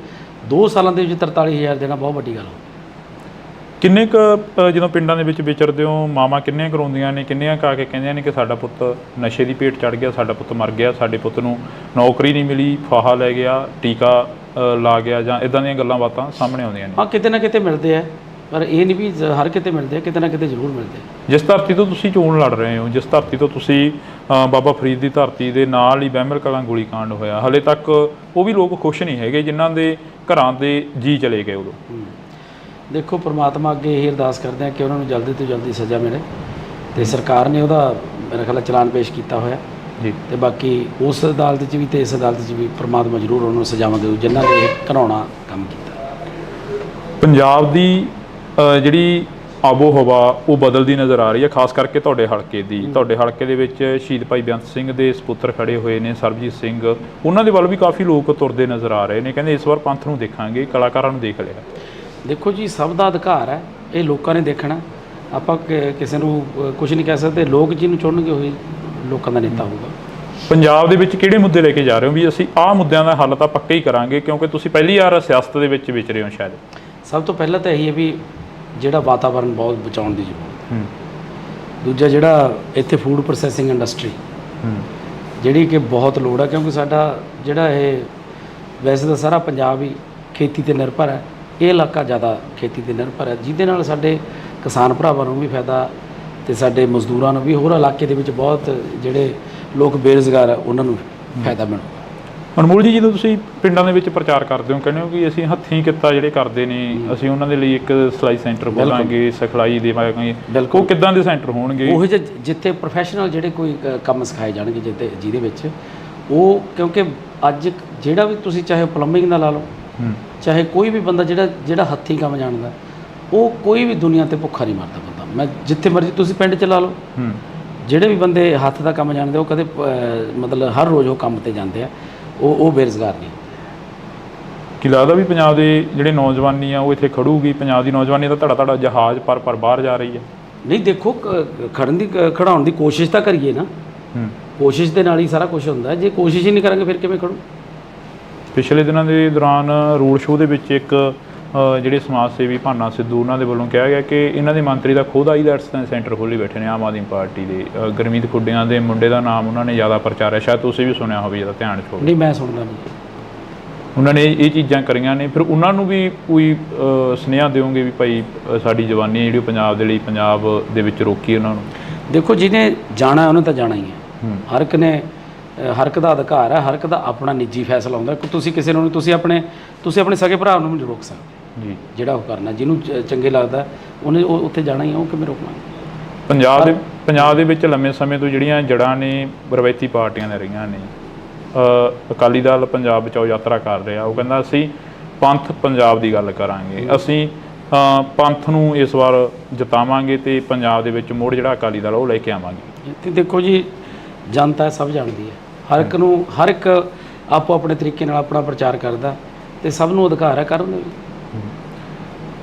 2 ਸਾਲਾਂ ਦੇ ਵਿੱਚ 43,000 ਦੇਣਾ ਬਹੁਤ ਵੱਡੀ ਗੱਲ ਹੋ। ਕਿੰਨੇ ਕੁ ਜਦੋਂ ਪਿੰਡਾਂ ਦੇ ਵਿੱਚ ਵਿਚਰਦੇ ਹੋ, ਮਾਵਾਂ ਕਿੰਨੀਆਂ ਕਰਾਉਂਦੀਆਂ ਨੇ, ਕਿੰਨੀਆਂ ਕਾ ਕੇ ਕਹਿੰਦੀਆਂ ਨੇ ਕਿ ਸਾਡਾ ਪੁੱਤ ਨਸ਼ੇ ਦੀ ਭੇਟ ਚੜ ਗਿਆ, ਸਾਡਾ ਪੁੱਤ ਮਰ ਗਿਆ, ਸਾਡੇ ਪੁੱਤ ਨੂੰ ਨੌਕਰੀ ਨਹੀਂ ਮਿਲੀ, ਫਾਹਾ ਲੈ ਗਿਆ, ਟੀਕਾ ਲਾ ਗਿਆ, ਜਾਂ ਇਦਾਂ ਦੀਆਂ ਗੱਲਾਂ ਬਾਤਾਂ ਸਾਹਮਣੇ ਆਉਂਦੀਆਂ ਨੇ? ਹਾਂ, ਕਿਤੇ ਨਾ ਕਿਤੇ ਮਿਲਦੇ ਆ, ਪਰ ਇਹ ਨਹੀਂ ਵੀ ਹਰ ਕਿਤੇ ਮਿਲਦੇ ਆ, ਕਿਤੇ ਨਾ ਕਿਤੇ ਜ਼ਰੂਰ ਮਿਲਦੇ ਆ। ਜਿਸ ਧਰਤੀ ਤੋਂ ਤੁਸੀਂ ਚੋਣ ਲੜ ਰਹੇ ਹੋ, ਜਿਸ ਧਰਤੀ ਤੋਂ ਤੁਸੀਂ ਬਾਬਾ ਫਰੀਦ ਦੀ ਧਰਤੀ ਦੇ ਨਾਲ ਹੀ ਬਹਿਮਲ ਕਲਾਂ ਗੋਲੀकांड ਹੋਇਆ, ਹਲੇ ਤੱਕ ਉਹ ਵੀ ਲੋਕ ਖੁਸ਼ ਨਹੀਂ ਹੈਗੇ ਜਿਨ੍ਹਾਂ ਦੇ ਘਰਾਂ ਦੇ ਜੀ ਚਲੇ ਗਏ ਉਦੋਂ। ਦੇਖੋ, ਪ੍ਰਮਾਤਮਾ ਅੱਗੇ ਇਹ ਅਰਦਾਸ ਕਰਦੇ ਆ ਕਿ ਉਹਨਾਂ ਨੂੰ ਜਲਦੀ ਤੋਂ ਜਲਦੀ ਸਜ਼ਾ ਮਿਲੇ, ਤੇ ਸਰਕਾਰ ਨੇ ਉਹਦਾ ਮੇਰਾ ਖਿਆਲ ਚਲਾਨ ਪੇਸ਼ ਕੀਤਾ ਹੋਇਆ ਜੀ। ਤੇ ਬਾਕੀ ਉਸ ਅਦਾਲਤ 'ਚ ਵੀ ਤੇ ਇਸ ਅਦਾਲਤ 'ਚ ਵੀ ਪ੍ਰਮਾਤਮਾ ਜ਼ਰੂਰ ਉਹਨਾਂ ਨੂੰ ਸਜ਼ਾਵਾਂ ਦੇਊ ਜਿਨ੍ਹਾਂ ਨੇ ਇਹ ਘਿਨਾਉਣਾ ਕੰਮ ਕੀਤਾ। ਪੰਜਾਬ ਦੀ ਜਿਹੜੀ ਆਬੋ ਹਵਾ ਉਹ ਬਦਲਦੀ ਨਜ਼ਰ ਆ ਰਹੀ ਹੈ, ਖਾਸ ਕਰਕੇ ਤੁਹਾਡੇ ਹਲਕੇ ਦੀ। ਤੁਹਾਡੇ ਹਲਕੇ ਦੇ ਵਿੱਚ ਸ਼ਹੀਦ ਭਾਈ ਬੇਅੰਤ ਸਿੰਘ ਦੇ ਸਪੁੱਤਰ ਖੜੇ ਹੋਏ ਨੇ, ਸਰਬਜੀਤ ਸਿੰਘ, ਉਹਨਾਂ ਦੇ ਵੱਲ ਵੀ ਕਾਫੀ ਲੋਕ ਤੁਰਦੇ ਨਜ਼ਰ ਆ ਰਹੇ ਨੇ, ਕਹਿੰਦੇ ਇਸ ਵਾਰ ਪੰਥ ਨੂੰ ਦੇਖਾਂਗੇ, ਕਲਾਕਾਰਾਂ ਨੂੰ ਦੇਖ ਲਿਆ। ਦੇਖੋ ਜੀ, ਸਭ ਦਾ ਅਧਿਕਾਰ ਹੈ, ਇਹ ਲੋਕਾਂ ਨੇ ਦੇਖਣਾ, ਆਪਾਂ ਕਿਸੇ ਨੂੰ ਕੁਝ ਨਹੀਂ ਕਹਿ ਸਕਦੇ। ਲੋਕ ਜਿਹਨੂੰ ਚੁਣਨਗੇ ਉਹੀ ਲੋਕਾਂ ਦਾ ਨੇਤਾ ਹੋਊਗਾ। ਪੰਜਾਬ ਦੇ ਵਿੱਚ ਕਿਹੜੇ ਮੁੱਦੇ ਲੈ ਕੇ ਜਾ ਰਹੇ ਹੋ ਵੀ ਅਸੀਂ ਆਹ ਮੁੱਦਿਆਂ ਦਾ ਹੱਲ ਤਾਂ ਪੱਕਾ ਹੀ ਕਰਾਂਗੇ, ਕਿਉਂਕਿ ਤੁਸੀਂ ਪਹਿਲੀ ਵਾਰ ਸਿਆਸਤ ਦੇ ਵਿੱਚ ਵਿਚਰੇ ਹੋ ਸ਼ਾਇਦ? ਸਭ ਤੋਂ ਪਹਿਲਾਂ ਤਾਂ ਇਹੀ ਹੈ ਵੀ ਜਿਹੜਾ ਵਾਤਾਵਰਨ ਬਹੁਤ ਬਚਾਉਣ ਦੀ ਜ਼ਰੂਰਤ। ਦੂਜਾ, ਜਿਹੜਾ ਇੱਥੇ ਫੂਡ ਪ੍ਰੋਸੈਸਿੰਗ ਇੰਡਸਟਰੀ ਜਿਹੜੀ ਕਿ ਬਹੁਤ ਲੋੜ ਹੈ, ਕਿਉਂਕਿ ਸਾਡਾ ਜਿਹੜਾ ਇਹ ਵੈਸੇ ਤਾਂ ਸਾਰਾ ਪੰਜਾਬ ਹੀ ਖੇਤੀ 'ਤੇ ਨਿਰਭਰ ਹੈ, ਇਹ ਇਲਾਕਾ ਜ਼ਿਆਦਾ ਖੇਤੀ 'ਤੇ ਨਿਰਭਰ ਹੈ, ਜਿਹਦੇ ਨਾਲ ਸਾਡੇ ਕਿਸਾਨ ਭਰਾਵਾਂ ਨੂੰ ਵੀ ਫਾਇਦਾ ਤੇ ਸਾਡੇ ਮਜ਼ਦੂਰਾਂ ਨੂੰ ਵੀ, ਹੋਰ ਇਲਾਕੇ ਦੇ ਵਿੱਚ ਬਹੁਤ ਜਿਹੜੇ ਲੋਕ ਬੇਰੁਜ਼ਗਾਰ ਹੈ ਉਹਨਾਂ ਨੂੰ ਫਾਇਦਾ ਮਿਲੂ। ਅਨਮੋਲ ਜੀ, ਜਦੋਂ ਤੁਸੀਂ ਪਿੰਡਾਂ ਦੇ ਵਿੱਚ ਪ੍ਰਚਾਰ ਕਰਦੇ ਹੋ, ਕਹਿੰਦੇ ਹੋ ਕਿ ਅਸੀਂ ਹੱਥੀਂ ਕਿੱਤਾ ਜਿਹੜੇ ਕਰਦੇ ਨੇ, ਅਸੀਂ ਉਹਨਾਂ ਦੇ ਲਈ ਇੱਕ ਸਿਲਾਈ ਸੈਂਟਰ ਖੋਲਾਂਗੇ, ਸਿਖਲਾਈ ਦੇਵਾਂਗੇ, ਉਹ ਕਿੱਦਾਂ ਦੇ ਸੈਂਟਰ ਹੋਣਗੇ? ਉਹ ਜਿੱਥੇ ਪ੍ਰੋਫੈਸ਼ਨਲ ਜਿਹੜੇ ਕੋਈ ਕੰਮ ਸਿਖਾਏ ਜਾਣਗੇ, ਜਿਹਦੇ ਵਿੱਚ ਉਹ, ਕਿਉਂਕਿ ਅੱਜ ਜਿਹੜਾ ਵੀ ਤੁਸੀਂ ਚਾਹੇ ਪਲੰਬਿੰਗ ਦਾ ਲਾ ਲਓ, ਚਾਹੇ ਕੋਈ ਵੀ ਬੰਦਾ ਜਿਹੜਾ ਹੱਥੀਂ ਕੰਮ ਜਾਣਦਾ, ਉਹ ਕੋਈ ਵੀ ਦੁਨੀਆ 'ਤੇ ਭੁੱਖਾ ਨਹੀਂ ਮਰਦਾ ਬੰਦਾ। ਮੈਂ ਜਿੱਥੇ ਮਰਜ਼ੀ ਤੁਸੀਂ ਪਿੰਡ 'ਚ ਲਾ ਲਓ, ਜਿਹੜੇ ਵੀ ਬੰਦੇ ਹੱਥ ਦਾ ਕੰਮ ਜਾਣਦੇ ਉਹ ਕਦੇ ਮਤਲਬ ਹਰ ਰੋਜ਼ ਉਹ ਕੰਮ 'ਤੇ ਜਾਂਦੇ ਆ, ਉਹ ਬੇਰੁਜ਼ਗਾਰ ਨਹੀਂ। ਕੀ ਲੱਗਦਾ ਵੀ ਪੰਜਾਬ ਦੇ ਜਿਹੜੇ ਨੌਜਵਾਨੀ ਆ ਉਹ ਇੱਥੇ ਖੜੂਗੀ? ਪੰਜਾਬ ਦੀ ਨੌਜਵਾਨੀ ਦਾ ਧੜਾ ਜਹਾਜ਼ ਪਰ ਬਾਹਰ ਜਾ ਰਹੀ ਹੈ। ਨਹੀਂ, ਦੇਖੋ, ਖੜਾਉਣ ਦੀ ਕੋਸ਼ਿਸ਼ ਤਾਂ ਕਰੀਏ ਨਾ, ਕੋਸ਼ਿਸ਼ ਦੇ ਨਾਲ ਹੀ ਸਾਰਾ ਕੁਝ ਹੁੰਦਾ। ਜੇ ਕੋਸ਼ਿਸ਼ ਹੀ ਨਹੀਂ ਕਰਾਂਗੇ ਫਿਰ ਕਿਵੇਂ ਖੜੂ? ਪਿਛਲੇ ਦਿਨਾਂ ਦੇ ਦੌਰਾਨ ਰੋਡ ਸ਼ੋਅ ਦੇ ਵਿੱਚ ਇੱਕ ਜਿਹੜੇ ਸਮਾਜ ਸੇਵੀ ਭਾਨਾ ਸਿੱਧੂ, ਉਹਨਾਂ ਦੇ ਵੱਲੋਂ ਕਿਹਾ ਗਿਆ ਕਿ ਇਹਨਾਂ ਦੇ ਮੰਤਰੀ ਦਾ ਖੁਦ ਆਈਲੈਟਸ ਸੈਂਟਰ ਖੋਲ੍ਹੀ ਬੈਠੇ ਨੇ ਆਮ ਆਦਮੀ ਪਾਰਟੀ ਦੇ। ਗੁਰਮੀਤ ਖੁੱਡੀਆਂ ਦੇ ਮੁੰਡੇ ਦਾ ਨਾਮ ਉਹਨਾਂ ਨੇ ਜ਼ਿਆਦਾ ਪ੍ਰਚਾਰਿਆ, ਸ਼ਾਇਦ ਤੁਸੀਂ ਵੀ ਸੁਣਿਆ ਹੋਵੇ, ਜਿਹਦਾ ਧਿਆਨ ਛੋੜ। ਨਹੀਂ, ਮੈਂ ਸੁਣਦਾ ਨਹੀਂ। ਉਹਨਾਂ ਨੇ ਇਹ ਚੀਜ਼ਾਂ ਕਰੀਆਂ ਨੇ, ਫਿਰ ਉਹਨਾਂ ਨੂੰ ਵੀ ਕੋਈ ਸੁਨੇਹਾ ਦਿਓਗੇ ਵੀ ਭਾਈ ਸਾਡੀ ਜਵਾਨੀ ਜਿਹੜੀ ਪੰਜਾਬ ਦੇ ਲਈ, ਪੰਜਾਬ ਦੇ ਵਿੱਚ ਰੋਕੀ ਉਹਨਾਂ ਨੂੰ? ਦੇਖੋ, ਜਿਹਨੇ ਜਾਣਾ ਉਹਨੇ ਤਾਂ ਜਾਣਾ ਹੀ ਹੈ। ਹਰ ਇੱਕ ਦਾ ਅਧਿਕਾਰ ਹੈ, ਹਰ ਇੱਕ ਦਾ ਆਪਣਾ ਨਿੱਜੀ ਫੈਸਲਾ ਹੁੰਦਾ। ਤੁਸੀਂ ਕਿਸੇ ਨੂੰ ਤੁਸੀਂ ਆਪਣੇ ਸਕੇ ਭਰਾ ਨੂੰ ਨਹੀਂ ਰੋਕ ਸਕਦੇ ਜੀ। ਜਿਹੜਾ ਉਹ ਕਰਨਾ, ਜਿਹਨੂੰ ਚੰਗੇ ਲੱਗਦਾ ਉਹਨੇ ਉੱਥੇ ਜਾਣਾ ਹੀ ਹੈ, ਉਹ ਕਿਵੇਂ ਰੋਕਣਾ? ਪੰਜਾਬ ਦੇ ਵਿੱਚ ਲੰਮੇ ਸਮੇਂ ਤੋਂ ਜਿਹੜੀਆਂ ਜੜ੍ਹਾਂ ਨੇ ਰਵਾਇਤੀ ਪਾਰਟੀਆਂ ਨੇ ਰਹੀਆਂ ਨੇ। ਅਕਾਲੀ ਦਲ ਪੰਜਾਬ ਬਚਾਓ ਯਾਤਰਾ ਕਰ ਰਿਹਾ, ਉਹ ਕਹਿੰਦਾ ਅਸੀਂ ਪੰਥ ਪੰਜਾਬ ਦੀ ਗੱਲ ਕਰਾਂਗੇ, ਅਸੀਂ ਪੰਥ ਨੂੰ ਇਸ ਵਾਰ ਜਿਤਾਵਾਂਗੇ ਤੇ ਪੰਜਾਬ ਦੇ ਵਿੱਚ ਮੁੜ ਜਿਹੜਾ ਅਕਾਲੀ ਦਲ ਉਹ ਲੈ ਕੇ ਆਵਾਂਗੇ। ਤੇ ਦੇਖੋ ਜੀ, ਜਨਤਾ ਸਭ ਜਾਣਦੀ ਹੈ, ਹਰ ਇੱਕ ਆਪੋ ਆਪਣੇ ਤਰੀਕੇ ਨਾਲ ਆਪਣਾ ਪ੍ਰਚਾਰ ਕਰਦਾ, ਤੇ ਸਭ ਨੂੰ ਅਧਿਕਾਰ ਹੈ ਕਰਨ ਦਾ।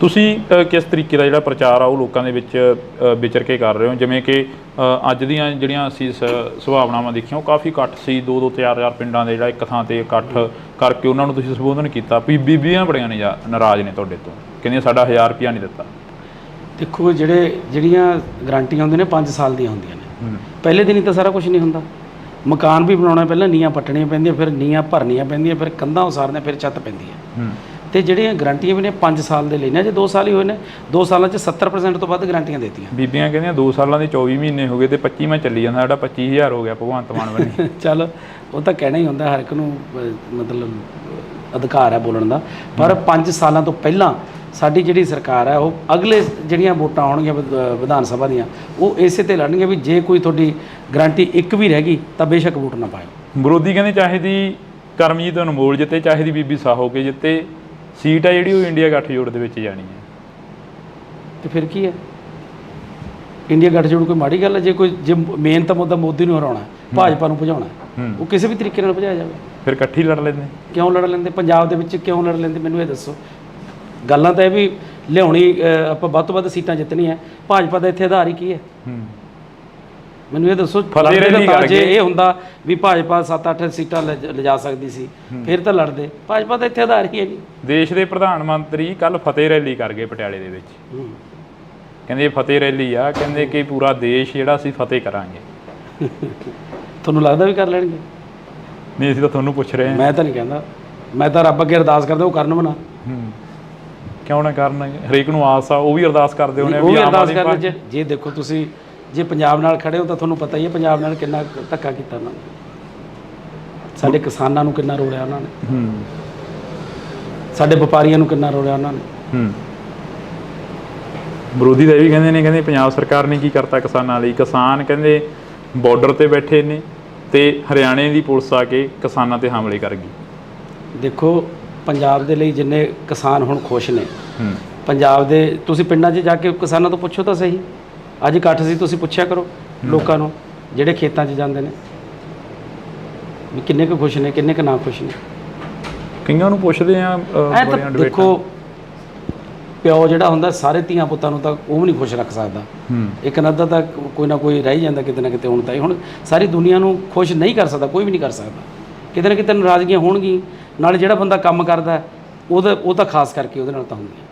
ਤੁਸੀਂ ਕਿਸ ਤਰੀਕੇ ਦਾ ਜਿਹੜਾ ਪ੍ਰਚਾਰ ਆ ਉਹ ਲੋਕਾਂ ਦੇ ਵਿੱਚ ਵਿਚਰ ਕੇ ਕਰ ਰਹੇ ਹੋ? ਜਿਵੇਂ ਕਿ ਅੱਜ ਦੀਆਂ ਜਿਹੜੀਆਂ ਅਸੀਂ ਸੁਭਾਵਨਾਵਾਂ ਦੇਖੀਆਂ, ਉਹ ਕਾਫੀ ਇਕੱਠ ਸੀ, 2-2 4-4 ਪਿੰਡਾਂ ਦੇ ਜਿਹੜਾ ਇੱਕ ਥਾਂ 'ਤੇ ਇਕੱਠ ਕਰਕੇ ਉਹਨਾਂ ਨੂੰ ਤੁਸੀਂ ਸੰਬੋਧਨ ਕੀਤਾ। ਬੀਬੀਆਂ ਬੜੀਆਂ ਨੇ ਨਾਰਾਜ਼ ਨੇ ਤੁਹਾਡੇ ਤੋਂ, ਕਹਿੰਦੀਆਂ ਸਾਡਾ 1000 ਰੁਪਇਆ ਨਹੀਂ ਦਿੱਤਾ। ਦੇਖੋ, ਜਿਹੜੀਆਂ ਗਰੰਟੀਆਂ ਹੁੰਦੀਆਂ ਨੇ 5 ਸਾਲ ਦੀਆਂ ਹੁੰਦੀਆਂ ਨੇ। ਪਹਿਲੇ ਦਿਨ ਹੀ ਤਾਂ ਸਾਰਾ ਕੁਝ ਨਹੀਂ ਹੁੰਦਾ। ਮਕਾਨ ਵੀ ਬਣਾਉਣਾ, ਪਹਿਲਾਂ ਨੀਆਂ ਪੱਟਣੀਆਂ ਪੈਂਦੀਆਂ, ਫਿਰ ਨੀਆਂ ਭਰਨੀਆਂ ਪੈਂਦੀਆਂ, ਫਿਰ ਕੰਧਾਂ ਉਸਾਰਨੀਆਂ, ਫਿਰ ਛੱਤ ਪੈਂਦੀ ਹੈ। ਤੇ ਜਿਹੜੀਆਂ ਗਰੰਟੀਆਂ ਵੀ ਨੇ 5 ਸਾਲ ਦੇ ਲੈਣੇ, ਜੇ 2 ਸਾਲ ਹੀ ਹੋਏ ਨੇ, 2 ਸਾਲਾਂ 'ਚ 70% ਤੋਂ ਵੱਧ ਗਰੰਟੀਆਂ ਦਿੱਤੀਆਂ। ਬੀਬੀਆਂ ਕਹਿੰਦੀਆਂ 2 ਸਾਲਾਂ ਦੇ 24 ਮਹੀਨੇ ਹੋ ਗਏ ਤੇ 25ਵਾਂ ਚੱਲੀ ਜਾਂਦਾ, ਸਾਡਾ 25000 ਹੋ ਗਿਆ ਭਗਵੰਤ ਮਾਨ ਬਣੀ। ਚੱਲ, ਉਹ ਤਾਂ ਕਹਿਣਾ ਹੀ ਹੁੰਦਾ, ਹਰ ਇੱਕ ਨੂੰ ਮਤਲਬ ਅਧਿਕਾਰ ਹੈ ਬੋਲਣ ਦਾ, ਪਰ 5 ਸਾਲਾਂ ਤੋਂ ਪਹਿਲਾਂ ਸਾਡੀ ਜਿਹੜੀ ਸਰਕਾਰ ਹੈ ਉਹ ਅਗਲੇ ਜਿਹੜੀਆਂ ਵੋਟਾਂ ਆਉਣਗੀਆਂ ਵਿਧਾਨ ਸਭਾ ਦੀਆਂ ਉਹ ਇਸੇ ਤੇ ਲੜਨਗੇ ਵੀ ਜੇ ਕੋਈ ਤੁਹਾਡੀ ਗਰੰਟੀ ਇੱਕ ਵੀ ਰਹਿ ਗਈ ਤਾਂ ਬੇਸ਼ੱਕ ਵੋਟ ਨਾ ਪਾਇਓ। ਵਿਰੋਧੀ ਕਹਿੰਦੇ ਚਾਹੇ ਦੀ ਕਰਮਜੀਤ ਅਨਮੋਲ ਜਿੱਤੇ, ਚਾਹੇ ਦੀ ਬੀਬੀ ਸਾਹੋ ਕੇ ਜਿੱਤੇ, ਸੀਟ ਹੈ ਜਿਹੜੀ ਉਹ ਇੰਡੀਆ ਗੱਠਜੋੜ ਦੇ ਵਿੱਚ ਜਾਣੀ ਹੈ। ਤੇ ਫਿਰ ਕੀ ਹੈ, ਇੰਡੀਆ ਗੱਠਜੋੜ ਕੋਈ ਮਾੜੀ ਗੱਲ ਹੈ? ਜੇ ਮੇਨ ਤਾਂ ਮੁੱਦਾ ਮੋਦੀ ਨੂੰ ਹਰਾਉਣਾ, ਭਾਜਪਾ ਨੂੰ ਭਜਾਉਣਾ, ਉਹ ਕਿਸੇ ਵੀ ਤਰੀਕੇ ਨਾਲ ਭਜਾਇਆ ਜਾਵੇ। ਫਿਰ ਇਕੱਠੀ ਲੜ ਲੈਂਦੇ। ਕਿਉਂ ਲੜ ਲੈਂਦੇ? ਪੰਜਾਬ ਦੇ ਵਿੱਚ ਕਿਉਂ ਲੜ ਲੈਂਦੇ ਮੈਨੂੰ ਇਹ ਦੱਸੋ। ਗੱਲਾਂ ਤਾਂ ਇਹ ਵੀ ਲਿਆਉਣੀ ਆਪਾਂ ਵੱਧ ਤੋਂ ਵੱਧ ਸੀਟਾਂ ਜਿੱਤਣੀਆਂ, ਭਾਜਪਾ ਦਾ ਇੱਥੇ ਆਧਾਰ ਹੀ ਕੀ ਹੈ? ਮੈਨੂੰ ਇਹ ਦੱਸੋ। ਜੇ ਇਹ ਹੁੰਦਾ ਵੀ ਭਾਜਪਾ 7-8 ਸੀਟਾਂ ਲਿਜਾ ਸਕਦੀ ਸੀ ਫਿਰ ਤਾਂ ਲੜਦੇ। ਭਾਜਪਾ ਦਾ ਇੱਥੇ ਆਧਾਰ ਹੀ ਹੈ ਨਹੀਂ। ਦੇਸ਼ ਦੇ ਪ੍ਰਧਾਨ ਮੰਤਰੀ ਕੱਲ ਫਤਿਹ ਰੈਲੀ ਕਰ ਗਏ ਪਟਿਆਲੇ ਦੇ ਵਿੱਚ। ਕਹਿੰਦੇ ਫਤਿਹ ਰੈਲੀ ਆ, ਕਹਿੰਦੇ ਕਿ ਪੂਰਾ ਦੇਸ਼ ਜਿਹੜਾ ਅਸੀਂ ਫਤਿਹ ਕਰਾਂਗੇ। ਤੁਹਾਨੂੰ ਲੱਗਦਾ ਵੀ ਕਰ ਲੈਣਗੇ? ਨਹੀਂ, ਅਸੀਂ ਤਾਂ ਤੁਹਾਨੂੰ ਪੁੱਛ ਰਹੇ ਹਾਂ। ਮੈਂ ਤਾਂ ਨਹੀਂ ਕਹਿੰਦਾ, ਮੈਂ ਤਾਂ ਰੱਬ ਅੱਗੇ ਅਰਦਾਸ ਕਰਦਾ ਉਹ ਕਰਨ ਬਣਾ। ਕਿਉਂ ਨਾ ਕਰਨ? ਹਰੇਕ ਨੂੰ ਆਸ ਆ, ਉਹ ਵੀ ਅਰਦਾਸ ਕਰਦੇ ਹੋਣੇ ਵੀ ਅਰਦਾਸ ਕਰਨ। ਜੇ ਦੇਖੋ ਤੁਸੀਂ ਜੇ ਪੰਜਾਬ ਨਾਲ ਖੜੇ ਹੋ ਤਾਂ ਤੁਹਾਨੂੰ ਪਤਾ ਹੀ ਹੈ ਪੰਜਾਬ ਨਾਲ ਕਿੰਨਾ ਧੱਕਾ ਕੀਤਾ ਉਹਨਾਂ ਨੇ। ਸਾਡੇ ਕਿਸਾਨਾਂ ਨੂੰ ਕਿੰਨਾ ਰੋਲਿਆ ਉਹਨਾਂ ਨੇ, ਸਾਡੇ ਵਪਾਰੀਆਂ ਨੂੰ ਕਿੰਨਾ ਰੋਲਿਆ ਉਹਨਾਂ ਨੇ। ਵਿਰੋਧੀ ਤਾਂ ਇਹ ਵੀ ਕਹਿੰਦੇ ਨੇ, ਕਹਿੰਦੇ ਪੰਜਾਬ ਸਰਕਾਰ ਨੇ ਕੀ ਕਰਤਾ ਕਿਸਾਨਾਂ ਲਈ। ਕਿਸਾਨ ਕਹਿੰਦੇ ਬਾਰਡਰ ਤੇ ਬੈਠੇ ਨੇ ਤੇ ਹਰਿਆਣੇ ਦੀ ਪੁਲਿਸ ਆ ਕੇ ਕਿਸਾਨਾਂ ਤੇ ਹਮਲੇ ਕਰ ਗਈ। ਦੇਖੋ ਪੰਜਾਬ ਦੇ ਲਈ ਜਿੰਨੇ ਕਿਸਾਨ ਹੁਣ ਖੁਸ਼ ਨੇ, ਪੰਜਾਬ ਦੇ ਤੁਸੀਂ ਪਿੰਡਾਂ 'ਚ ਜਾ ਕੇ ਕਿਸਾਨਾਂ ਤੋਂ ਪੁੱਛੋ ਤਾਂ ਸਹੀ। ਅੱਜ ਇਕੱਠ ਸੀ, ਤੁਸੀਂ ਪੁੱਛਿਆ ਕਰੋ ਲੋਕਾਂ ਨੂੰ ਜਿਹੜੇ ਖੇਤਾਂ 'ਚ ਜਾਂਦੇ ਨੇ ਵੀ ਕਿੰਨੇ ਕੁ ਖੁਸ਼ ਨੇ, ਕਿੰਨੇ ਕੁ ਨਾ ਖੁਸ਼ ਨੇ। ਕਈਆਂ ਨੂੰ ਪੁੱਛਦੇ ਆ। ਦੇਖੋ ਪਿਓ ਜਿਹੜਾ ਹੁੰਦਾ ਸਾਰੇ ਧੀਆਂ ਪੁੱਤਾਂ ਨੂੰ ਤਾਂ ਉਹ ਵੀ ਨਹੀਂ ਖੁਸ਼ ਰੱਖ ਸਕਦਾ। ਇੱਕ ਨੱਦਾ ਤਾਂ ਕੋਈ ਨਾ ਕੋਈ ਰਹਿ ਜਾਂਦਾ ਕਿਤੇ ਨਾ ਕਿਤੇ। ਹੁਣ ਸਾਰੀ ਦੁਨੀਆ ਨੂੰ ਖੁਸ਼ ਨਹੀਂ ਕਰ ਸਕਦਾ, ਕੋਈ ਵੀ ਨਹੀਂ ਕਰ ਸਕਦਾ। ਕਿਤੇ ਨਾ ਕਿਤੇ ਨਾਰਾਜ਼ਗੀਆਂ ਹੋਣਗੀਆਂ। ਨਾਲ ਜਿਹੜਾ ਬੰਦਾ ਕੰਮ ਕਰਦਾ ਉਹ ਤਾਂ ਖਾਸ ਕਰਕੇ ਉਹਦੇ ਨਾਲ ਤਾਂ ਹੁੰਦੀਆਂ।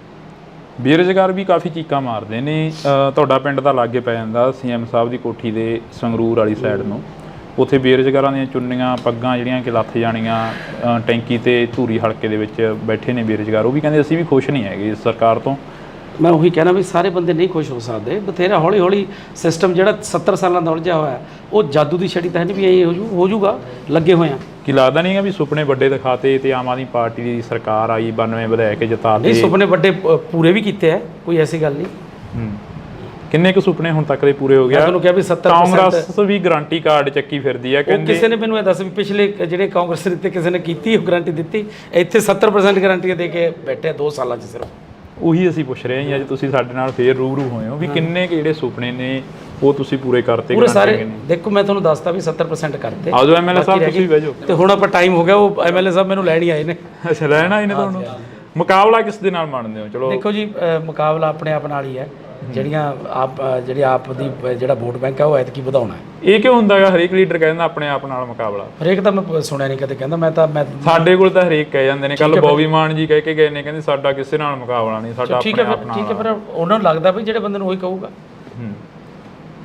ਬੇਰੁਜ਼ਗਾਰ ਵੀ ਕਾਫੀ ਚੀਕਾਂ ਮਾਰਦੇ ਨੇ। ਤੁਹਾਡਾ ਪਿੰਡ ਤਾਂ ਲਾਗੇ ਪੈ ਜਾਂਦਾ ਸੀਐਮ ਸਾਹਿਬ ਦੀ ਕੋਠੀ ਦੇ ਸੰਗਰੂਰ ਵਾਲੀ ਸਾਈਡ ਨੂੰ। ਉੱਥੇ ਬੇਰੁਜ਼ਗਾਰਾਂ ਦੀਆਂ ਚੁੰਨੀਆਂ ਪੱਗਾਂ ਜਿਹੜੀਆਂ ਕਿ ਲੱਥ ਜਾਣੀਆਂ, ਟੈਂਕੀ ਤੇ ਧੂਰੀ ਹਲਕੇ ਦੇ ਵਿੱਚ ਬੈਠੇ ਨੇ ਬੇਰੁਜ਼ਗਾਰ। ਉਹ ਵੀ ਕਹਿੰਦੇ ਅਸੀਂ ਵੀ ਖੁਸ਼ ਨਹੀਂ ਹੈਗੇ ਇਸ ਸਰਕਾਰ ਤੋਂ। ਮੈਂ ਉਹੀ ਕਹਿਣਾ ਵੀ ਸਾਰੇ ਬੰਦੇ ਨਹੀਂ ਖੁਸ਼ ਹੋ ਸਕਦੇ। ਬਥੇਰਾ ਹੌਲੀ ਹੌਲੀ ਸਿਸਟਮ ਜਿਹੜਾ 70 ਸਾਲਾਂ ਦਾ ਉਲਝਿਆ ਹੋਇਆ ਉਹ ਜਾਦੂ ਦੀ ਛੜੀ ਤਾਂ ਨਹੀਂ ਵੀ ਇਹ ਹੋ ਜੂਗਾ। ਲੱਗੇ ਹੋਏ ਆ। ਕੀ ਲੱਗਦਾ ਨਹੀਂ ਹੈ ਵੀ ਸੁਪਨੇ ਵੱਡੇ ਦਿਖਾਤੇ ਤੇ ਆਮ ਆਦਮੀ ਪਾਰਟੀ ਦੀ ਸਰਕਾਰ ਆਈ 92 ਵਧਾ ਕੇ ਜਿਤਾਤੇ? ਨਹੀਂ, ਸੁਪਨੇ ਵੱਡੇ ਪੂਰੇ ਵੀ ਕੀਤੇ ਆ, ਕੋਈ ਐਸੀ ਗੱਲ ਨਹੀਂ। ਕਿੰਨੇ ਕੁ ਸੁਪਨੇ ਹੁਣ ਤੱਕ ਦੇ ਪੂਰੇ ਹੋ ਗਿਆ? ਤੁਹਾਨੂੰ ਕਿਹਾ ਵੀ 70% ਕਾਂਗਰਸ ਵੀ ਗਰੰਟੀ ਕਾਰਡ ਚੱਕੀ ਫਿਰਦੀ ਆ। ਕਹਿੰਦੇ ਕਿਸੇ ਨੇ ਮੈਨੂੰ ਇਹ ਦੱਸ ਵੀ ਪਿਛਲੇ ਜਿਹੜੇ ਕਾਂਗਰਸ ਦੇ ਕਿਸੇ ਨੇ ਕੀਤੀ ਉਹ ਗਰੰਟੀ ਦਿੱਤੀ? ਇੱਥੇ 70% ਗਰੰਟੀਆਂ ਦੇ ਕੇ ਬੈਠੇ 2 ਸਾਲਾਂ 'ਚ ਸਿਰਫ। ਉਹੀ ਅਸੀਂ ਪੁੱਛ ਰਹੇ ਹਾਂ। ਅੱਜ ਤੁਸੀਂ ਸਾਡੇ ਨਾਲ ਫੇਰ ਰੂਬਰੂ ਹੋਏ ਹੋ ਵੀ ਕਿੰਨੇ ਕੁ ਜਿਹੜੇ ਸੁਪਨੇ ਨੇ ਉਹ ਤੁਸੀਂ ਪੂਰੇ ਕਰਤੇ? ਪੂਰੇ ਸਾਰੇ। ਦੇਖੋ ਮੈਂ ਤੁਹਾਨੂੰ ਦੱਸਦਾ ਵੀ 70% ਕਰਤੇ। ਆਜੋ ਐਮਐਲਏ ਸਾਹਿਬ ਤੁਸੀਂ ਬਹਿ ਜਾਓ। ਤੇ ਹੁਣ ਆਪਾਂ ਟਾਈਮ ਹੋ ਗਿਆ, ਉਹ ਐਮਐਲਏ ਸਾਹਿਬ ਮੈਨੂੰ ਲੈਣ ਹੀ ਆਏ ਨੇ। ਅੱਛਾ, ਲੈਣ ਆਏ ਨੇ ਤੁਹਾਨੂੰ? ਮੁਕਾਬਲਾ ਕਿਸ ਦੇ ਨਾਲ ਮੰਨਦੇ ਹੋ? ਚਲੋ ਦੇਖੋ ਜੀ, ਮੁਕਾਬਲਾ ਆਪਣੇ ਆਪ ਨਾਲ ਹੀ ਹੈ। ਜਿਹੜੀ ਆਪ ਦੀ ਜਿਹੜਾ ਵੋਟ ਬੈਂਕ ਹੈ ਉਹ ਐਤਕੀ ਵਧਾਉਣਾ ਹੈ। ਇਹ ਕਿਉਂ ਹੁੰਦਾ ਹੈਗਾ? ਹਰੇਕ ਲੀਡਰ ਕਹਿੰਦਾ ਆਪਣੇ ਆਪ ਨਾਲ ਮੁਕਾਬਲਾ। ਹਰੇਕ ਤਾਂ ਮੈਂ ਸੁਣਿਆ ਨਹੀਂ ਕਦੇ ਕਹਿੰਦਾ। ਮੈਂ ਸਾਡੇ ਕੋਲ ਤਾਂ ਹਰੇਕ ਕਹਿ ਜਾਂਦੇ ਨੇ। ਕੱਲ ਬੋਬੀ ਮਾਨ ਜੀ ਕਹਿ ਕੇ ਗਏ ਨੇ, ਕਹਿੰਦੇ ਸਾਡਾ ਕਿਸੇ ਨਾਲ ਮੁਕਾਬਲਾ ਨਹੀਂ, ਸਾਡਾ ਆਪਣੇ ਆਪ ਨਾਲ। ਠੀਕ ਹੈ, ਪਰ ਉਹਨਾਂ ਨੂੰ ਲੱਗਦਾ ਵੀ ਜਿਹੜੇ ਬੰਦੇ ਨੂੰ ਉਹੀ ਕਹੂਗਾ।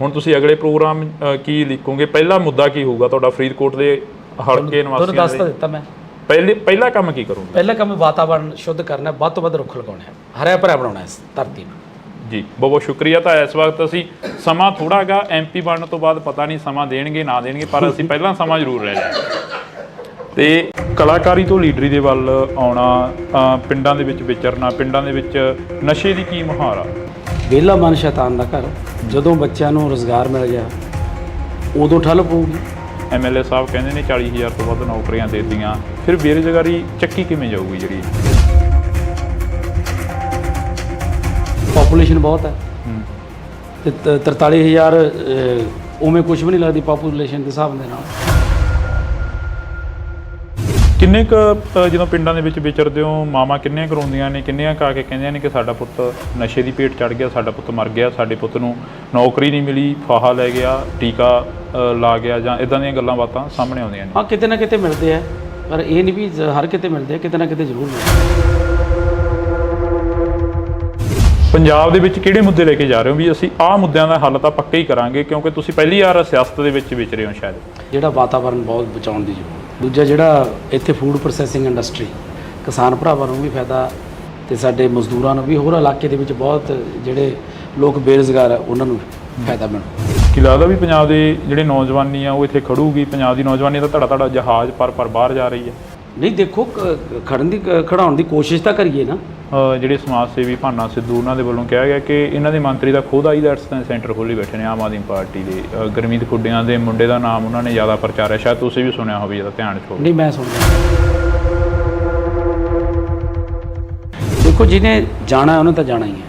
ਹੁਣ ਤੁਸੀਂ ਅਗਲੇ ਪ੍ਰੋਗਰਾਮ ਕੀ ਲਿਖੋਗੇ? ਪਹਿਲਾ ਮੁੱਦਾ ਕੀ ਹੋਊਗਾ ਤੁਹਾਡਾ ਫਰੀਦਕੋਟ ਦੇ ਹਲਕੇ ਨਿਵਾਸੀਆਂ ਤੁਹਾਨੂੰ ਦੱਸ ਤਾਂ ਦਿੱਤਾ ਮੈਂ। ਪਹਿਲਾ ਕੰਮ ਕੀ ਕਰੋਗੇ? ਪਹਿਲਾ ਕੰਮ ਵਾਤਾਵਰਨ ਸ਼ੁੱਧ ਕਰਨਾ, ਵੱਧ ਤੋਂ ਵੱਧ ਰੁੱਖ ਲਗਾਉਣੇ, ਹਰਿਆ ਭਰਿਆ ਬਣਾਉਣਾ ਇਸ ਧਰਤੀ ਨੂੰ। ਜੀ ਬਹੁਤ ਬਹੁਤ ਸ਼ੁਕਰੀਆ। ਤਾਂ ਇਸ ਵਕਤ ਅਸੀਂ ਸਮਾਂ ਥੋੜਾ ਗਾ ਐਮਪੀ ਬਣਨ ਤੋਂ ਬਾਅਦ ਪਤਾ ਨਹੀਂ ਸਮਾਂ ਦੇਣਗੇ ਨਾ ਦੇਣਗੇ, ਪਰ ਅਸੀਂ ਪਹਿਲਾਂ ਸਮਾਂ ਜ਼ਰੂਰ ਲੈ ਲਿਆ। ਤੇ ਕਲਾਕਾਰੀ ਤੋਂ ਲੀਡਰੀ ਦੇ ਵੱਲ ਆਉਣਾ, ਪਿੰਡਾਂ ਦੇ ਵਿੱਚ ਵਿਚਰਨਾ, ਪਿੰਡਾਂ ਦੇ ਵਿੱਚ ਨਸ਼ੇ ਦੀ ਕੀ ਮੁਹਾਰ ਆ? ਵਿਹਲਾ ਮਨ ਸ਼ੈਤਾਨ ਦਾ ਘਰ। ਜਦੋਂ ਬੱਚਿਆਂ ਨੂੰ ਰੁਜ਼ਗਾਰ ਮਿਲ ਗਿਆ ਉਦੋਂ ਠੱਲ ਪਊਗੀ। ਐਮਐਲਏ ਸਾਹਿਬ ਕਹਿੰਦੇ ਨੇ 40,000 ਤੋਂ ਵੱਧ ਨੌਕਰੀਆਂ ਦੇ ਦਿੱਤੀਆਂ, ਫਿਰ ਬੇਰੁਜ਼ਗਾਰੀ ਚੱਕੀ ਕਿਵੇਂ ਜਾਊਗੀ? ਜਿਹੜੀ ਪਾਪੂਲੇਸ਼ਨ ਬਹੁਤ ਹੈ ਤੇ 43,000 ਉਵੇਂ ਕੁਝ ਵੀ ਨਹੀਂ ਲੱਗਦੀ ਪਾਪੂਲੇਸ਼ਨ ਦੇ ਹਿਸਾਬ ਦੇ ਨਾਲ। ਕਿੰਨੇ ਕੁ ਜਦੋਂ ਪਿੰਡਾਂ ਦੇ ਵਿੱਚ ਵਿਚਰਦੇ ਹੋ, ਮਾਵਾਂ ਕਿੰਨੀਆਂ ਕਰਵਾਉਂਦੀਆਂ ਨੇ, ਕਿੰਨੀਆਂ ਕਾ ਕੇ ਕਹਿੰਦੀਆਂ ਨੇ ਕਿ ਸਾਡਾ ਪੁੱਤ ਨਸ਼ੇ ਦੀ ਭੇਟ ਚੜ੍ਹ ਗਿਆ, ਸਾਡਾ ਪੁੱਤ ਮਰ ਗਿਆ, ਸਾਡੇ ਪੁੱਤ ਨੂੰ ਨੌਕਰੀ ਨਹੀਂ ਮਿਲੀ, ਫਾਹਾ ਲੈ ਗਿਆ, ਟੀਕਾ ਲਾ ਗਿਆ, ਜਾਂ ਇਦਾਂ ਦੀਆਂ ਗੱਲਾਂ ਬਾਤਾਂ ਸਾਹਮਣੇ ਆਉਂਦੀਆਂ ਨੇ। ਹਾਂ, ਕਿਤੇ ਨਾ ਕਿਤੇ ਮਿਲਦੇ ਆ, ਪਰ ਇਹ ਨਹੀਂ ਵੀ ਹਰ ਕਿਤੇ ਮਿਲਦੇ ਆ, ਕਿਤੇ ਨਾ ਕਿਤੇ ਜ਼ਰੂਰ ਮਿਲਦੇ। ਪੰਜਾਬ ਦੇ ਵਿੱਚ ਕਿਹੜੇ ਮੁੱਦੇ ਲੈ ਕੇ ਜਾ ਰਹੇ ਹੋ ਵੀ ਅਸੀਂ ਆਹ ਮੁੱਦਿਆਂ ਦਾ ਹੱਲ ਤਾਂ ਪੱਕਾ ਹੀ ਕਰਾਂਗੇ, ਕਿਉਂਕਿ ਤੁਸੀਂ ਪਹਿਲੀ ਵਾਰ ਸਿਆਸਤ ਦੇ ਵਿੱਚ ਵਿਚਰੇ ਹੋ ਸ਼ਾਇਦ? ਜਿਹੜਾ ਵਾਤਾਵਰਨ ਬਹੁਤ ਬਚਾਉਣ ਦੀ ਜ਼ਰੂਰਤ। ਦੂਜਾ ਜਿਹੜਾ ਇੱਥੇ ਫੂਡ ਪ੍ਰੋਸੈਸਿੰਗ ਇੰਡਸਟਰੀ, ਕਿਸਾਨ ਭਰਾਵਾਂ ਨੂੰ ਵੀ ਫਾਇਦਾ ਤੇ ਸਾਡੇ ਮਜ਼ਦੂਰਾਂ ਨੂੰ ਵੀ, ਹੋਰ ਇਲਾਕੇ ਦੇ ਵਿੱਚ ਬਹੁਤ ਜਿਹੜੇ ਲੋਕ ਬੇਰੁਜ਼ਗਾਰ ਆ ਉਹਨਾਂ ਨੂੰ ਫਾਇਦਾ ਮਿਲੂ। ਕੀ ਲੱਗਦਾ ਵੀ ਪੰਜਾਬ ਦੇ ਜਿਹੜੇ ਨੌਜਵਾਨੀ ਆ ਉਹ ਇੱਥੇ ਖੜੂਗੀ? ਪੰਜਾਬ ਦੀ ਨੌਜਵਾਨੀ ਦਾ ਧੜਾ ਧੜਾ ਜਹਾਜ਼ ਪਰ ਬਾਹਰ ਜਾ ਰਹੀ ਹੈ। ਨਹੀਂ ਦੇਖੋ ਖੜਾਉਣ ਦੀ ਕੋਸ਼ਿਸ਼ ਤਾਂ ਕਰੀਏ ਨਾ। ਜਿਹੜੇ ਸਮਾਜ ਸੇਵੀ ਭਾਨਾ ਸਿੱਧੂ ਉਹਨਾਂ ਦੇ ਵੱਲੋਂ ਕਿਹਾ ਗਿਆ ਕਿ ਇਹਨਾਂ ਦੀ ਮੰਤਰੀ ਦਾ ਖੁਦ ਆਈਲੈਟਸ ਦਾ ਸੈਂਟਰ ਖੋਲ੍ਹੀ ਬੈਠੇ ਨੇ ਆਮ ਆਦਮੀ ਪਾਰਟੀ ਦੇ। ਗੁਰਮੀਤ ਖੁੱਡੀਆਂ ਦੇ ਮੁੰਡੇ ਦਾ ਨਾਮ ਉਹਨਾਂ ਨੇ ਜ਼ਿਆਦਾ ਪ੍ਰਚਾਰਿਆ, ਸ਼ਾਇਦ ਤੁਸੀਂ ਵੀ ਸੁਣਿਆ ਹੋਵੇ, ਜਿਹਦਾ ਧਿਆਨ 'ਚ ਹੋਵੇ। ਨਹੀਂ ਮੈਂ ਸੁਣਦਾ। ਦੇਖੋ ਜਿਹਨੇ ਜਾਣਾ ਉਹਨੇ ਤਾਂ ਜਾਣਾ ਹੀ ਹੈ।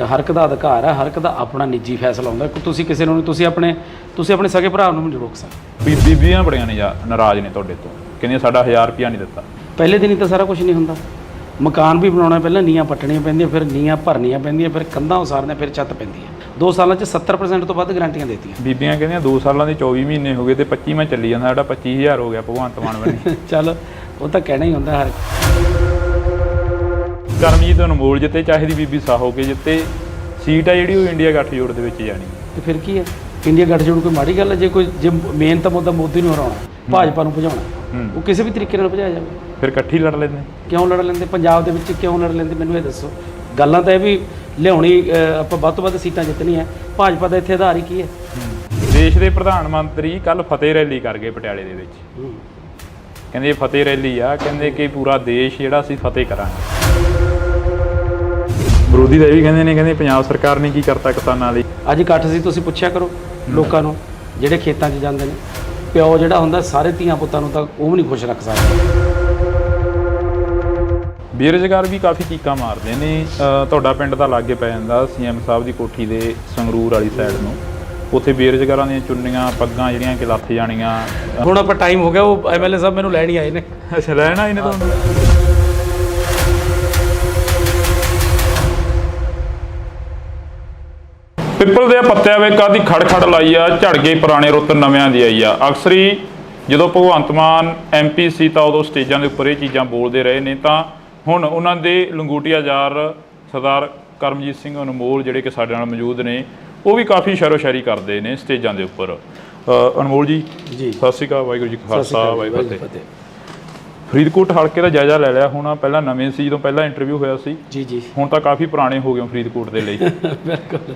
ਹਰ ਇੱਕ ਦਾ ਅਧਿਕਾਰ ਹੈ, ਹਰ ਇੱਕ ਦਾ ਆਪਣਾ ਨਿੱਜੀ ਫੈਸਲਾ ਹੁੰਦਾ। ਤੁਸੀਂ ਕਿਸੇ ਨੂੰ ਤੁਸੀਂ ਆਪਣੇ ਸਕੇ ਭਰਾ ਨੂੰ ਨਹੀਂ ਰੋਕ ਸਕਦੇ। ਬੀਬੀਆਂ ਬੜੀਆਂ ਨੇ ਨਾਰਾਜ਼ ਨੇ ਤੁਹਾਡੇ ਤੋਂ, ਕਹਿੰਦੀਆਂ ਸਾਡਾ 1000 ਰੁਪਇਆ ਨਹੀਂ ਦਿੱਤਾ। ਪਹਿਲੇ ਦਿਨ ਹੀ ਤਾਂ ਸਾਰਾ ਕੁਝ ਨਹੀਂ ਹੁੰਦਾ। ਮਕਾਨ ਵੀ ਬਣਾਉਣਾ, ਪਹਿਲਾਂ ਨੀਆਂ ਪੱਟਣੀਆਂ ਪੈਂਦੀਆਂ, ਫਿਰ ਨੀਆਂ ਭਰਨੀਆਂ ਪੈਂਦੀਆਂ, ਫਿਰ ਕੰਧਾਂ ਉਸਾਰਨੀਆਂ, ਫਿਰ ਛੱਤ ਪੈਂਦੀ ਹੈ। 2 ਸਾਲਾਂ 'ਚ 70% ਤੋਂ ਵੱਧ ਗਰੰਟੀਆਂ ਦੇਤੀਆਂ। ਬੀਬੀਆਂ ਕਹਿੰਦੀਆਂ 2 ਸਾਲਾਂ ਦੇ 24 ਮਹੀਨੇ ਹੋ ਗਏ ਤੇ 25ਵਾਂ ਚੱਲੀ ਜਾਂਦਾ, ਸਾਡਾ 25000 ਹੋ ਗਿਆ ਭਗਵੰਤ ਮਾਨ ਬਣੇ। ਚੱਲ ਉਹ ਤਾਂ ਕਹਿਣਾ ਹੀ ਹੁੰਦਾ ਹਰ। ਕਰਮਜੀਤ ਅਨਮੋਲ ਜਿੱਤੇ, ਚਾਹੇ ਦੀ ਬੀਬੀ ਸਾਹੋ ਕੇ ਜਿੱਤੇ, ਸੀਟ ਆ ਜਿਹੜੀ ਉਹ ਇੰਡੀਆ ਗੱਠਜੋੜ ਦੇ ਵਿੱਚ ਜਾਣੀ। ਤੇ ਫਿਰ ਕੀ ਹੈ, ਇੰਡੀਆ ਗੱਠਜੋੜ ਕੋਈ ਮਾੜੀ ਗੱਲ ਹੈ? ਜੇ ਮੇਨ ਤਾਂ ਮੁੱਦਾ ਮੋਦੀ ਨੂੰ ਹਰਾਉਣਾ, ਭਾਜਪਾ ਨੂੰ ਭਜਾਉਣਾ, ਉਹ ਕਿਸੇ ਵੀ ਤਰੀਕੇ ਨਾਲ ਭਜਾਇਆ ਜਾਵੇ। ਫਿਰ ਇਕੱਠੀ ਲੜ ਲੈਂਦੇ। ਕਿਉਂ ਲੜ ਲੈਂਦੇ? ਪੰਜਾਬ ਦੇ ਵਿੱਚ ਕਿਉਂ ਲੜ ਲੈਂਦੇ? ਮੈਨੂੰ ਇਹ ਦੱਸੋ। ਗੱਲਾਂ ਤਾਂ ਇਹ ਵੀ ਲਿਆਉਣੀ, ਆਪਾਂ ਵੱਧ ਤੋਂ ਵੱਧ ਸੀਟਾਂ ਜਿੱਤਣੀਆਂ। ਭਾਜਪਾ ਦਾ ਇੱਥੇ ਆਧਾਰ ਹੀ ਕੀ ਹੈ? ਦੇਸ਼ ਦੇ ਪ੍ਰਧਾਨ ਮੰਤਰੀ ਕੱਲ ਫਤਿਹ ਰੈਲੀ ਕਰ ਗਏ ਪਟਿਆਲੇ ਦੇ ਵਿੱਚ। ਕਹਿੰਦੇ ਫਤਿਹ ਰੈਲੀ ਆ, ਕਹਿੰਦੇ ਕਿ ਪੂਰਾ ਦੇਸ਼ ਜਿਹੜਾ ਅਸੀਂ ਫਤਿਹ ਕਰਾਂਗੇ। ਵਿਰੋਧੀ ਤਾਂ ਇਹ ਵੀ ਕਹਿੰਦੇ ਪੰਜਾਬ ਸਰਕਾਰ ਨੇ ਕੀ ਕਰਤਾ ਕਿਸਾਨਾਂ ਲਈ। ਅੱਜ ਇਕੱਠ ਸੀ, ਤੁਸੀਂ ਪੁੱਛਿਆ ਕਰੋ ਲੋਕਾਂ ਨੂੰ ਜਿਹੜੇ ਖੇਤਾਂ 'ਚ ਜਾਂਦੇ ਨੇ। ਪਿਓ ਜਿਹੜਾ ਹੁੰਦਾ ਸਾਰੇ ਧੀਆਂ ਪੁੱਤਾਂ ਨੂੰ ਤਾਂ ਉਹ ਵੀ ਨਹੀਂ ਖੁਸ਼ ਰੱਖ ਸਕਦਾ। ਬੇਰੁਜ਼ਗਾਰ ਵੀ ਕਾਫੀ ਚੀਕਾਂ ਮਾਰਦੇ ਨੇ। ਤੁਹਾਡਾ ਪਿੰਡ ਤਾਂ ਲਾਗੇ ਪੈ ਜਾਂਦਾ ਸੀਐਮ ਸਾਹਿਬ ਦੀ ਕੋਠੀ ਦੇ ਸੰਗਰੂਰ ਵਾਲੀ ਸਾਈਡ ਨੂੰ। ਉੱਥੇ ਬੇਰੁਜ਼ਗਾਰਾਂ ਦੀਆਂ ਚੁੰਨੀਆਂ ਪੱਗਾਂ ਜਿਹੜੀਆਂ ਕਿ ਲੱਥ ਜਾਣੀਆਂ। ਹੁਣ ਆਪਾਂ ਟਾਈਮ ਹੋ ਗਿਆ, ਉਹ ਐਮਐਲਏ ਸਾਹਿਬ ਮੈਨੂੰ ਲੈਣ ਹੀ ਆਏ ਨੇ। ਅੱਛਾ, ਲੈਣ ਆਏ ਨੇ ਤੁਹਾਨੂੰ? ਪਿੱਪਲ ਦੇ ਪੱਤਿਆਂ ਵੇ ਕਾਦੀ ਖੜ ਲਾਈ ਆ, ਝੜ ਗਏ ਪੁਰਾਣੇ ਰੁੱਤ ਨਵਿਆਂ ਦੀ ਆਈ ਆ। ਅਕਸਰੀ ਜਦੋਂ ਭਗਵੰਤ ਮਾਨ MP ਸੀ ਤਾਂ ਉਦੋਂ ਸਟੇਜਾਂ ਦੇ ਉੱਪਰ ਇਹ ਚੀਜ਼ਾਂ ਬੋਲਦੇ ਰਹੇ ਨੇ, ਤਾਂ ਹੁਣ ਉਹਨਾਂ ਦੇ ਲੰਗੂਟੀਆ ਯਾਰ ਸਰਦਾਰ ਕਰਮਜੀਤ ਸਿੰਘ ਅਨਮੋਲ ਜਿਹੜੇ ਕਿ ਸਾਡੇ ਨਾਲ ਮੌਜੂਦ ਨੇ, ਉਹ ਵੀ ਕਾਫੀ ਸ਼ਾਇਰੀ ਕਰਦੇ ਨੇ ਸਟੇਜਾਂ ਦੇ ਉੱਪਰ। ਅਨਮੋਲ ਜੀ ਸਤਿ ਸ਼੍ਰੀ ਅਕਾਲ। ਵਾਹਿਗੁਰੂ ਜੀ ਕਾ ਖਾਲਸਾ ਵਾਹਿਗੁਰੂ ਜੀ ਕੀ ਫਤਿਹ। ਫਰੀਦਕੋਟ ਹਲਕੇ ਦਾ ਜਾਇਜ਼ਾ ਲੈ ਲਿਆ ਹੁਣ? ਪਹਿਲਾਂ ਨਵੇਂ ਸੀ ਜਦੋਂ ਪਹਿਲਾਂ ਇੰਟਰਵਿਊ ਹੋਇਆ ਸੀ ਜੀ, ਹੁਣ ਤਾਂ ਕਾਫੀ ਪੁਰਾਣੇ ਹੋ ਗਏ ਫਰੀਦਕੋਟ ਦੇ ਲਈ। ਬਿਲਕੁਲ।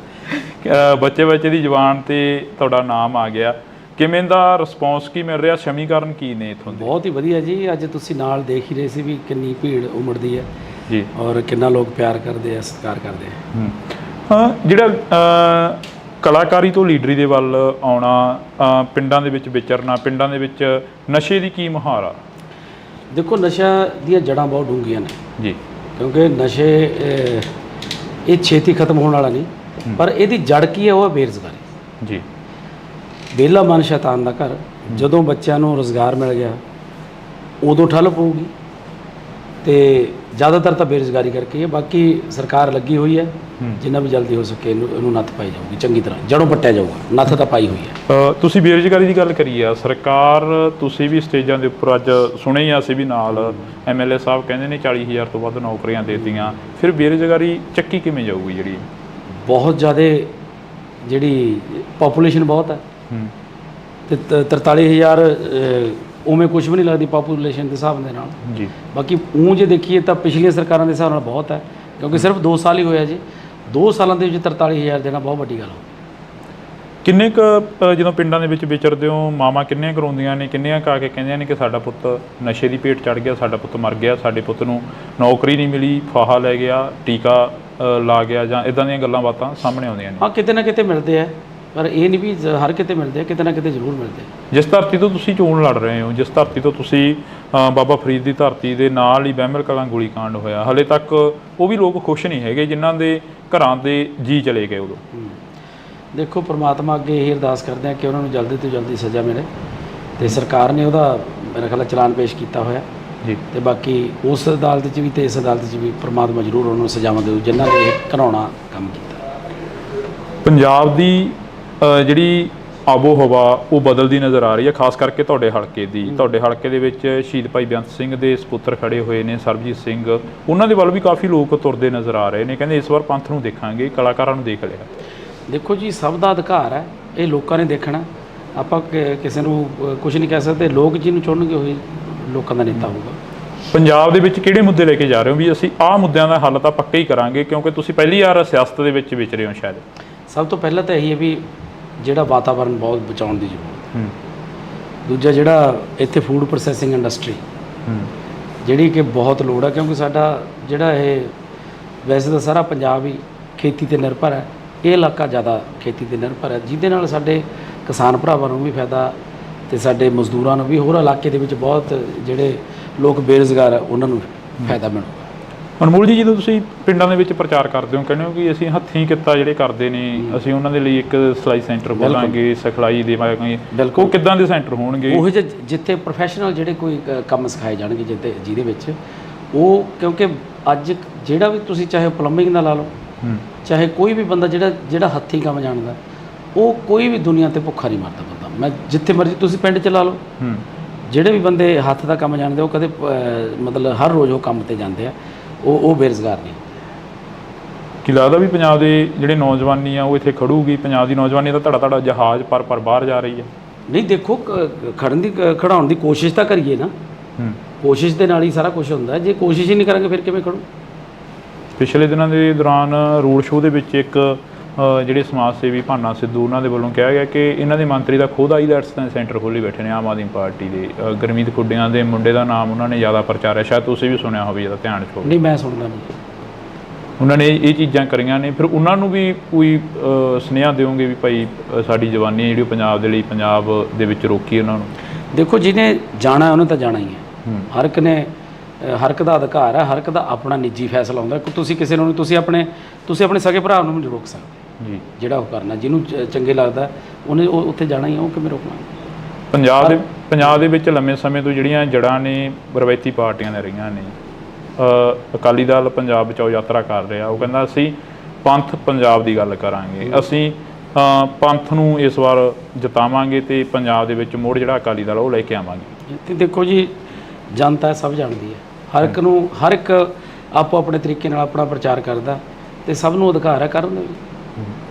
ਬੱਚੇ ਦੀ ਜ਼ੁਬਾਨ ਤੇ ਤੁਹਾਡਾ ਨਾਮ ਆ ਗਿਆ। ਕਿਵੇਂ ਦਾ ਰਿਸਪੌਂਸ ਕੀ ਮਿਲ ਰਿਹਾ? ਸਮੀਕਰਨ ਕੀ ਨੇ ਇੱਥੋਂ ਦੇ? ਬਹੁਤ ਹੀ ਵਧੀਆ ਜੀ। ਅੱਜ ਤੁਸੀਂ ਨਾਲ ਦੇਖ ਹੀ ਰਹੇ ਸੀ ਵੀ ਕਿੰਨੀ ਭੀੜ ਉਮੜਦੀ ਹੈ ਜੀ, ਔਰ ਕਿੰਨਾ ਲੋਕ ਪਿਆਰ ਕਰਦੇ ਆ, ਸਤਿਕਾਰ ਕਰਦੇ ਆ। ਹਾਂ, ਜਿਹੜਾ ਕਲਾਕਾਰੀ ਤੋਂ ਲੀਡਰੀ ਦੇ ਵੱਲ ਆਉਣਾ, ਪਿੰਡਾਂ ਦੇ ਵਿੱਚ ਵਿਚਰਨਾ, ਪਿੰਡਾਂ ਦੇ ਵਿੱਚ ਨਸ਼ੇ ਦੀ ਕੀ ਮੁਹਾਰ ਆ? ਦੇਖੋ, ਨਸ਼ਾ ਦੀਆਂ ਜੜ੍ਹਾਂ ਬਹੁਤ ਡੂੰਘੀਆਂ ਨੇ ਜੀ, ਕਿਉਂਕਿ ਨਸ਼ੇ ਇਹ ਛੇਤੀ ਖਤਮ ਹੋਣ ਵਾਲਾ ਨਹੀਂ, ਪਰ ਇਹਦੀ ਜੜ ਕੀ ਹੈ? ਉਹ ਹੈ ਬੇਰੁਜ਼ਗਾਰੀ ਜੀ। ਵਿਹਲਾ ਮਨ ਸ਼ੈਤਾਨ ਦਾ ਘਰ। ਜਦੋਂ ਬੱਚਿਆਂ ਨੂੰ ਰੁਜ਼ਗਾਰ ਮਿਲ ਗਿਆ ਉਦੋਂ ਠੱਲ ਪਊਗੀ, ਤੇ ਜ਼ਿਆਦਾਤਰ ਤਾਂ ਬੇਰੁਜ਼ਗਾਰੀ ਕਰਕੇ ਹੈ। ਬਾਕੀ ਸਰਕਾਰ ਲੱਗੀ ਹੋਈ ਹੈ, ਜਿੰਨਾ ਵੀ ਜਲਦੀ ਹੋ ਸਕੇ ਇਹਨੂੰ ਨੱਥ ਪਾਈ ਜਾਊਗੀ, ਚੰਗੀ ਤਰ੍ਹਾਂ ਜੜੋਂ ਪੱਟਿਆ ਜਾਊਗਾ। ਨੱਥ ਤਾਂ ਪਾਈ ਹੋਈ ਹੈ। ਤੁਸੀਂ ਬੇਰੁਜ਼ਗਾਰੀ ਦੀ ਗੱਲ ਕਰੀ ਆ, ਸਰਕਾਰ ਤੁਸੀਂ ਵੀ ਸਟੇਜਾਂ ਦੇ ਉੱਪਰ ਅੱਜ ਸੁਣੇ ਹੀ ਅਸੀਂ ਵੀ ਨਾਲ MLA ਸਾਹਿਬ ਕਹਿੰਦੇ ਨੇ 40,000 ਤੋਂ ਵੱਧ ਨੌਕਰੀਆਂ ਦੇ ਦਿੱਤੀਆਂ। ਫਿਰ ਬੇਰੁਜ਼ਗਾਰੀ ਚੱਕੀ ਕਿਵੇਂ ਜਾਊਗੀ? ਜਿਹੜੀ ਬਹੁਤ ਜ਼ਿਆਦਾ ਜਿਹੜੀ ਪਾਪੂਲੇਸ਼ਨ ਬਹੁਤ ਹੈ, ਤੇ 43,000 ਉਵੇਂ ਕੁਝ ਵੀ ਨਹੀਂ ਲੱਗਦੀ ਪਾਪੂਲੇਸ਼ਨ ਦੇ ਹਿਸਾਬ ਦੇ ਨਾਲ ਜੀ। ਬਾਕੀ ਜੇ ਦੇਖੀਏ ਤਾਂ ਪਿਛਲੀਆਂ ਸਰਕਾਰਾਂ ਦੇ ਹਿਸਾਬ ਨਾਲ ਬਹੁਤ ਹੈ, ਕਿਉਂਕਿ ਸਿਰਫ 2 ਸਾਲ ਹੀ ਹੋਇਆ ਜੀ। 2 ਸਾਲਾਂ ਦੇ ਵਿੱਚ 43,000 ਦੇਣਾ ਬਹੁਤ ਵੱਡੀ ਗੱਲ ਹੈ। ਕਿੰਨੇ ਕੁ ਜਦੋਂ ਪਿੰਡਾਂ ਦੇ ਵਿੱਚ ਵਿਚਰਦੇ ਹੋ, ਮਾਵਾਂ ਕਿੰਨੀਆਂ ਕਰਵਾਉਂਦੀਆਂ ਨੇ, ਕਿੰਨੀਆਂ ਕਾ ਕੇ ਕਹਿੰਦੀਆਂ ਨੇ ਕਿ ਸਾਡਾ ਪੁੱਤ ਨਸ਼ੇ ਦੀ ਭੇਟ ਚੜ੍ਹ ਗਿਆ, ਸਾਡਾ ਪੁੱਤ ਮਰ ਗਿਆ, ਸਾਡੇ ਪੁੱਤ ਨੂੰ ਨੌਕਰੀ ਨਹੀਂ ਮਿਲੀ, ਫਾਹਾ ਲੈ ਗਿਆ, ਟੀਕਾ ਲਾ ਗਿਆ, ਜਾਂ ਇਦਾਂ ਦੀਆਂ ਗੱਲਾਂ ਬਾਤਾਂ ਸਾਹਮਣੇ ਆਉਂਦੀਆਂ ਨੇ? ਹਾਂ, ਕਿਤੇ ਨਾ ਕਿਤੇ ਮਿਲਦੇ ਆ, ਪਰ ਇਹ ਨਹੀਂ ਵੀ ਹਰ ਕਿਤੇ ਮਿਲਦੇ ਆ, ਕਿਤੇ ਨਾ ਕਿਤੇ ਜ਼ਰੂਰ ਮਿਲਦੇ ਆ। ਜਿਸ ਧਰਤੀ ਤੋਂ ਤੁਸੀਂ ਚੋਣ ਲੜ ਰਹੇ ਹੋ, ਜਿਸ ਧਰਤੀ ਤੋਂ ਤੁਸੀਂ ਬਾਬਾ ਫਰੀਦ ਦੀ ਧਰਤੀ ਦੇ ਨਾਲ ਹੀ ਬਹਿਮਲ ਕਲਾਂ ਗੋਲੀ ਕਾਂਡ ਹੋਇਆ, ਹਲੇ ਤੱਕ ਉਹ ਵੀ ਲੋਕ ਖੁਸ਼ ਨਹੀਂ ਹੈਗੇ ਜਿਨ੍ਹਾਂ ਦੇ ਘਰਾਂ ਦੇ ਜੀ ਚਲੇ ਗਏ ਉਦੋਂ। ਦੇਖੋ, ਪ੍ਰਮਾਤਮਾ ਅੱਗੇ ਇਹ ਅਰਦਾਸ ਕਰਦੇ ਆ ਕਿ ਉਹਨਾਂ ਨੂੰ ਜਲਦੀ ਤੋਂ ਜਲਦੀ ਸਜ਼ਾ ਮਿਲੇ, ਤੇ ਸਰਕਾਰ ਨੇ ਉਹਦਾ ਮੇਰਾ ਖਿਆਲ ਚਲਾਨ ਪੇਸ਼ ਕੀਤਾ ਹੋਇਆ ਜੀ। ਤੇ ਬਾਕੀ ਉਸ ਅਦਾਲਤ 'ਚ ਵੀ ਤੇ ਇਸ ਅਦਾਲਤ 'ਚ ਵੀ ਪ੍ਰਮਾਤਮਾ ਜ਼ਰੂਰ ਉਹਨਾਂ ਨੂੰ ਸਜ਼ਾਵਾਂ ਦੇਊ ਜਿਨ੍ਹਾਂ ਨੇ ਇਹ ਘਿਨਾਉਣਾ ਕੰਮ ਕੀਤਾ। ਪੰਜਾਬ ਦੀ ਜਿਹੜੀ ਆਬੋ ਹਵਾ ਉਹ ਬਦਲਦੀ ਨਜ਼ਰ ਆ ਰਹੀ ਹੈ, ਖਾਸ ਕਰਕੇ ਤੁਹਾਡੇ ਹਲਕੇ ਦੀ। ਤੁਹਾਡੇ ਹਲਕੇ ਦੇ ਵਿੱਚ ਸ਼ਹੀਦ ਭਾਈ ਬੇਅੰਤ ਸਿੰਘ ਦੇ ਸਪੁੱਤਰ ਖੜੇ ਹੋਏ ਨੇ, ਸਰਬਜੀਤ ਸਿੰਘ, ਉਹਨਾਂ ਦੇ ਵੱਲ ਵੀ ਕਾਫੀ ਲੋਕ ਤੁਰਦੇ ਨਜ਼ਰ ਆ ਰਹੇ ਨੇ। ਕਹਿੰਦੇ ਇਸ ਵਾਰ ਪੰਥ ਨੂੰ ਦੇਖਾਂਗੇ, ਕਲਾਕਾਰਾਂ ਨੂੰ ਦੇਖ ਲਿਆ। ਦੇਖੋ ਜੀ, ਸਭ ਦਾ ਅਧਿਕਾਰ ਹੈ, ਇਹ ਲੋਕਾਂ ਨੇ ਦੇਖਣਾ। ਆਪਾਂ ਕਿਸੇ ਨੂੰ ਕੁਝ ਨਹੀਂ ਕਹਿ ਸਕਦੇ। ਲੋਕ ਜਿਹਨੂੰ ਚੁਣਨਗੇ ਉਹੀ ਲੋਕਾਂ ਦਾ ਨੇਤਾ ਹੋਊਗਾ। ਪੰਜਾਬ ਦੇ ਵਿੱਚ ਕਿਹੜੇ ਮੁੱਦੇ ਲੈ ਕੇ ਜਾ ਰਹੇ ਹੋ ਵੀ ਅਸੀਂ ਆਹ ਮੁੱਦਿਆਂ ਦਾ ਹੱਲ ਤਾਂ ਪੱਕਾ ਹੀ ਕਰਾਂਗੇ, ਕਿਉਂਕਿ ਤੁਸੀਂ ਪਹਿਲੀ ਵਾਰ ਸਿਆਸਤ ਦੇ ਵਿੱਚ ਵਿਚਰੇ ਹੋ? ਸ਼ਾਇਦ ਸਭ ਤੋਂ ਪਹਿਲਾਂ ਤਾਂ ਇਹੀ ਹੈ ਵੀ ਜਿਹੜਾ ਵਾਤਾਵਰਨ ਬਹੁਤ ਬਚਾਉਣ ਦੀ ਜ਼ਰੂਰਤ ਹੈ। ਦੂਜਾ ਜਿਹੜਾ ਇੱਥੇ ਫੂਡ ਪ੍ਰੋਸੈਸਿੰਗ ਇੰਡਸਟਰੀ ਜਿਹੜੀ ਕਿ ਬਹੁਤ ਲੋੜ ਹੈ, ਕਿਉਂਕਿ ਸਾਡਾ ਜਿਹੜਾ ਇਹ ਵੈਸੇ ਤਾਂ ਸਾਰਾ ਪੰਜਾਬ ਹੀ ਖੇਤੀ 'ਤੇ ਨਿਰਭਰ ਹੈ, ਇਹ ਇਲਾਕਾ ਜ਼ਿਆਦਾ ਖੇਤੀ 'ਤੇ ਨਿਰਭਰ ਹੈ, ਜਿਹਦੇ ਨਾਲ ਸਾਡੇ ਕਿਸਾਨ ਭਰਾਵਾਂ ਨੂੰ ਵੀ ਫਾਇਦਾ ਤੇ ਸਾਡੇ ਮਜ਼ਦੂਰਾਂ ਨੂੰ ਵੀ, ਹੋਰ ਇਲਾਕੇ ਦੇ ਵਿੱਚ ਬਹੁਤ ਜਿਹੜੇ ਲੋਕ ਬੇਰੁਜ਼ਗਾਰ ਆ ਉਹਨਾਂ ਨੂੰ ਫਾਇਦਾ ਮਿਲੂਗਾ। ਅਨਮੋਲ ਜੀ, ਜਦੋਂ ਤੁਸੀਂ ਪਿੰਡਾਂ ਦੇ ਵਿੱਚ ਪ੍ਰਚਾਰ ਕਰਦੇ ਹੋ, ਕਹਿੰਦੇ ਹੋ ਕਿ ਅਸੀਂ ਹੱਥੀਂ ਕਿੱਤਾ ਜਿਹੜੇ ਕਰਦੇ ਨੇ, ਅਸੀਂ ਉਹਨਾਂ ਦੇ ਲਈ ਇੱਕ ਸਿਲਾਈ ਸੈਂਟਰ ਖੋਲਾਂਗੇ, ਸਿਖਲਾਈ ਦੇਵਾਂਗੇ, ਉਹ ਕਿੱਦਾਂ ਦੇ ਸੈਂਟਰ ਹੋਣਗੇ? ਉਹ ਜਿੱਥੇ ਪ੍ਰੋਫੈਸ਼ਨਲ ਜਿਹੜੇ ਕੋਈ ਕੰਮ ਸਿਖਾਏ ਜਾਣਗੇ, ਜਿਹਦੇ ਵਿੱਚ ਉਹ, ਕਿਉਂਕਿ ਅੱਜ ਜਿਹੜਾ ਵੀ ਤੁਸੀਂ ਚਾਹੇ ਪਲੰਬਿੰਗ ਦਾ ਲਾ ਲਓ, ਚਾਹੇ ਕੋਈ ਵੀ ਬੰਦਾ ਜਿਹੜਾ ਹੱਥੀਂ ਕੰਮ ਜਾਣਦਾ, ਉਹ ਕੋਈ ਵੀ ਦੁਨੀਆ ਤੇ ਭੁੱਖਾ ਨਹੀਂ ਮਰਦਾ ਬੰਦਾ। ਮੈਂ ਜਿੱਥੇ ਮਰਜ਼ੀ ਤੁਸੀਂ ਪਿੰਡ 'ਚ ਲਾ ਲਓ, ਜਿਹੜੇ ਵੀ ਬੰਦੇ ਹੱਥ ਦਾ ਕੰਮ ਜਾਣਦੇ ਉਹ ਕਦੇ ਮਤਲਬ ਹਰ ਰੋਜ਼ ਉਹ ਕੰਮ ਤੇ ਜਾਂਦੇ ਆ, ਉਹ ਬੇਰੁਜ਼ਗਾਰ ਨਹੀਂ। ਕੀ ਲੱਗਦਾ ਵੀ ਪੰਜਾਬ ਦੇ ਜਿਹੜੇ ਨੌਜਵਾਨੀ ਆ ਉਹ ਇੱਥੇ ਖੜੂਗੀ? ਪੰਜਾਬ ਦੀ ਨੌਜਵਾਨੀ ਦਾ ਧੜਾ ਜਹਾਜ਼ ਪਰ ਬਾਹਰ ਜਾ ਰਹੀ ਹੈ। ਨਹੀਂ ਦੇਖੋ, ਖੜਾਉਣ ਦੀ ਕੋਸ਼ਿਸ਼ ਤਾਂ ਕਰੀਏ ਨਾ, ਕੋਸ਼ਿਸ਼ ਦੇ ਨਾਲ ਹੀ ਸਾਰਾ ਕੁਝ ਹੁੰਦਾ। ਜੇ ਕੋਸ਼ਿਸ਼ ਹੀ ਨਹੀਂ ਕਰਾਂਗੇ ਫਿਰ ਕਿਵੇਂ ਖੜੂ? ਪਿਛਲੇ ਦਿਨਾਂ ਦੇ ਦੌਰਾਨ ਰੋਡ ਸ਼ੋਅ ਦੇ ਵਿੱਚ ਇੱਕ ਜਿਹੜੇ ਸਮਾਜ ਸੇਵੀ ਭਾਨਾ ਸਿੱਧੂ, ਉਹਨਾਂ ਦੇ ਵੱਲੋਂ ਕਿਹਾ ਗਿਆ ਕਿ ਇਹਨਾਂ ਦੇ ਮੰਤਰੀ ਦਾ ਖੁਦ ਆਈਲੈਟਸ ਦਾ ਸੈਂਟਰ ਖੋਲ੍ਹੀ ਬੈਠੇ ਨੇ ਆਮ ਆਦਮੀ ਪਾਰਟੀ ਦੇ। ਗੁਰਮੀਤ ਖੁੱਡੀਆਂ ਦੇ ਮੁੰਡੇ ਦਾ ਨਾਮ ਉਹਨਾਂ ਨੇ ਜ਼ਿਆਦਾ ਪ੍ਰਚਾਰਿਆ, ਸ਼ਾਇਦ ਤੁਸੀਂ ਵੀ ਸੁਣਿਆ ਹੋਵੇ, ਜਿਹਦਾ ਧਿਆਨ 'ਚ ਹੋਵੇ। ਨਹੀਂ, ਮੈਂ ਸੁਣਦਾ ਨਹੀਂ। ਉਹਨਾਂ ਨੇ ਇਹ ਚੀਜ਼ਾਂ ਕਰੀਆਂ ਨੇ, ਫਿਰ ਉਹਨਾਂ ਨੂੰ ਵੀ ਕੋਈ ਸੁਨੇਹਾ ਦਿਓਗੇ ਵੀ ਭਾਈ ਸਾਡੀ ਜਵਾਨੀ ਜਿਹੜੀ ਪੰਜਾਬ ਦੇ ਲਈ, ਪੰਜਾਬ ਦੇ ਵਿੱਚ ਰੋਕੀ ਉਹਨਾਂ ਨੂੰ? ਦੇਖੋ, ਜਿਹਨੇ ਜਾਣਾ ਉਹਨੇ ਤਾਂ ਜਾਣਾ ਹੀ ਹੈ। ਹਰ ਇੱਕ ਦਾ ਅਧਿਕਾਰ ਹੈ, ਹਰ ਇੱਕ ਦਾ ਆਪਣਾ ਨਿੱਜੀ ਫੈਸਲਾ ਹੁੰਦਾ। ਤੁਸੀਂ ਕਿਸੇ ਨੂੰ ਤੁਸੀਂ ਆਪਣੇ ਸਕੇ ਭਰਾ ਨੂੰ ਨਹੀਂ ਰੋਕ ਸਕਦੇ ਜੀ। ਜਿਹੜਾ ਉਹ ਕਰਨਾ, ਜਿਹਨੂੰ ਚੰਗੇ ਲੱਗਦਾ ਉਹਨੇ ਉੱਥੇ ਜਾਣਾ ਹੀ ਆ, ਉਹ ਕਿਵੇਂ ਰੋਕਣਾ? ਪੰਜਾਬ ਦੇ ਵਿੱਚ ਲੰਮੇ ਸਮੇਂ ਤੋਂ ਜਿਹੜੀਆਂ ਜੜ੍ਹਾਂ ਨੇ ਰਵਾਇਤੀ ਪਾਰਟੀਆਂ ਦੀਆਂ ਰਹੀਆਂ ਨੇ। ਅਕਾਲੀ ਦਲ ਪੰਜਾਬ ਬਚਾਓ ਯਾਤਰਾ ਕਰ ਰਿਹਾ, ਉਹ ਕਹਿੰਦਾ ਅਸੀਂ ਪੰਥ ਪੰਜਾਬ ਦੀ ਗੱਲ ਕਰਾਂਗੇ, ਅਸੀਂ ਪੰਥ ਨੂੰ ਇਸ ਵਾਰ ਜਿਤਾਵਾਂਗੇ ਤੇ ਪੰਜਾਬ ਦੇ ਵਿੱਚ ਮੁੜ ਜਿਹੜਾ ਅਕਾਲੀ ਦਲ ਉਹ ਲੈ ਕੇ ਆਵਾਂਗੇ। ਤੇ ਦੇਖੋ ਜੀ, ਜਨਤਾ ਸਭ ਜਾਣਦੀ ਹੈ, ਹਰ ਇੱਕ ਆਪੋ ਆਪਣੇ ਤਰੀਕੇ ਨਾਲ ਆਪਣਾ ਪ੍ਰਚਾਰ ਕਰਦਾ ਤੇ ਸਭ ਨੂੰ ਅਧਿਕਾਰ ਹੈ ਕਰਨ ਦਾ ਵੀ।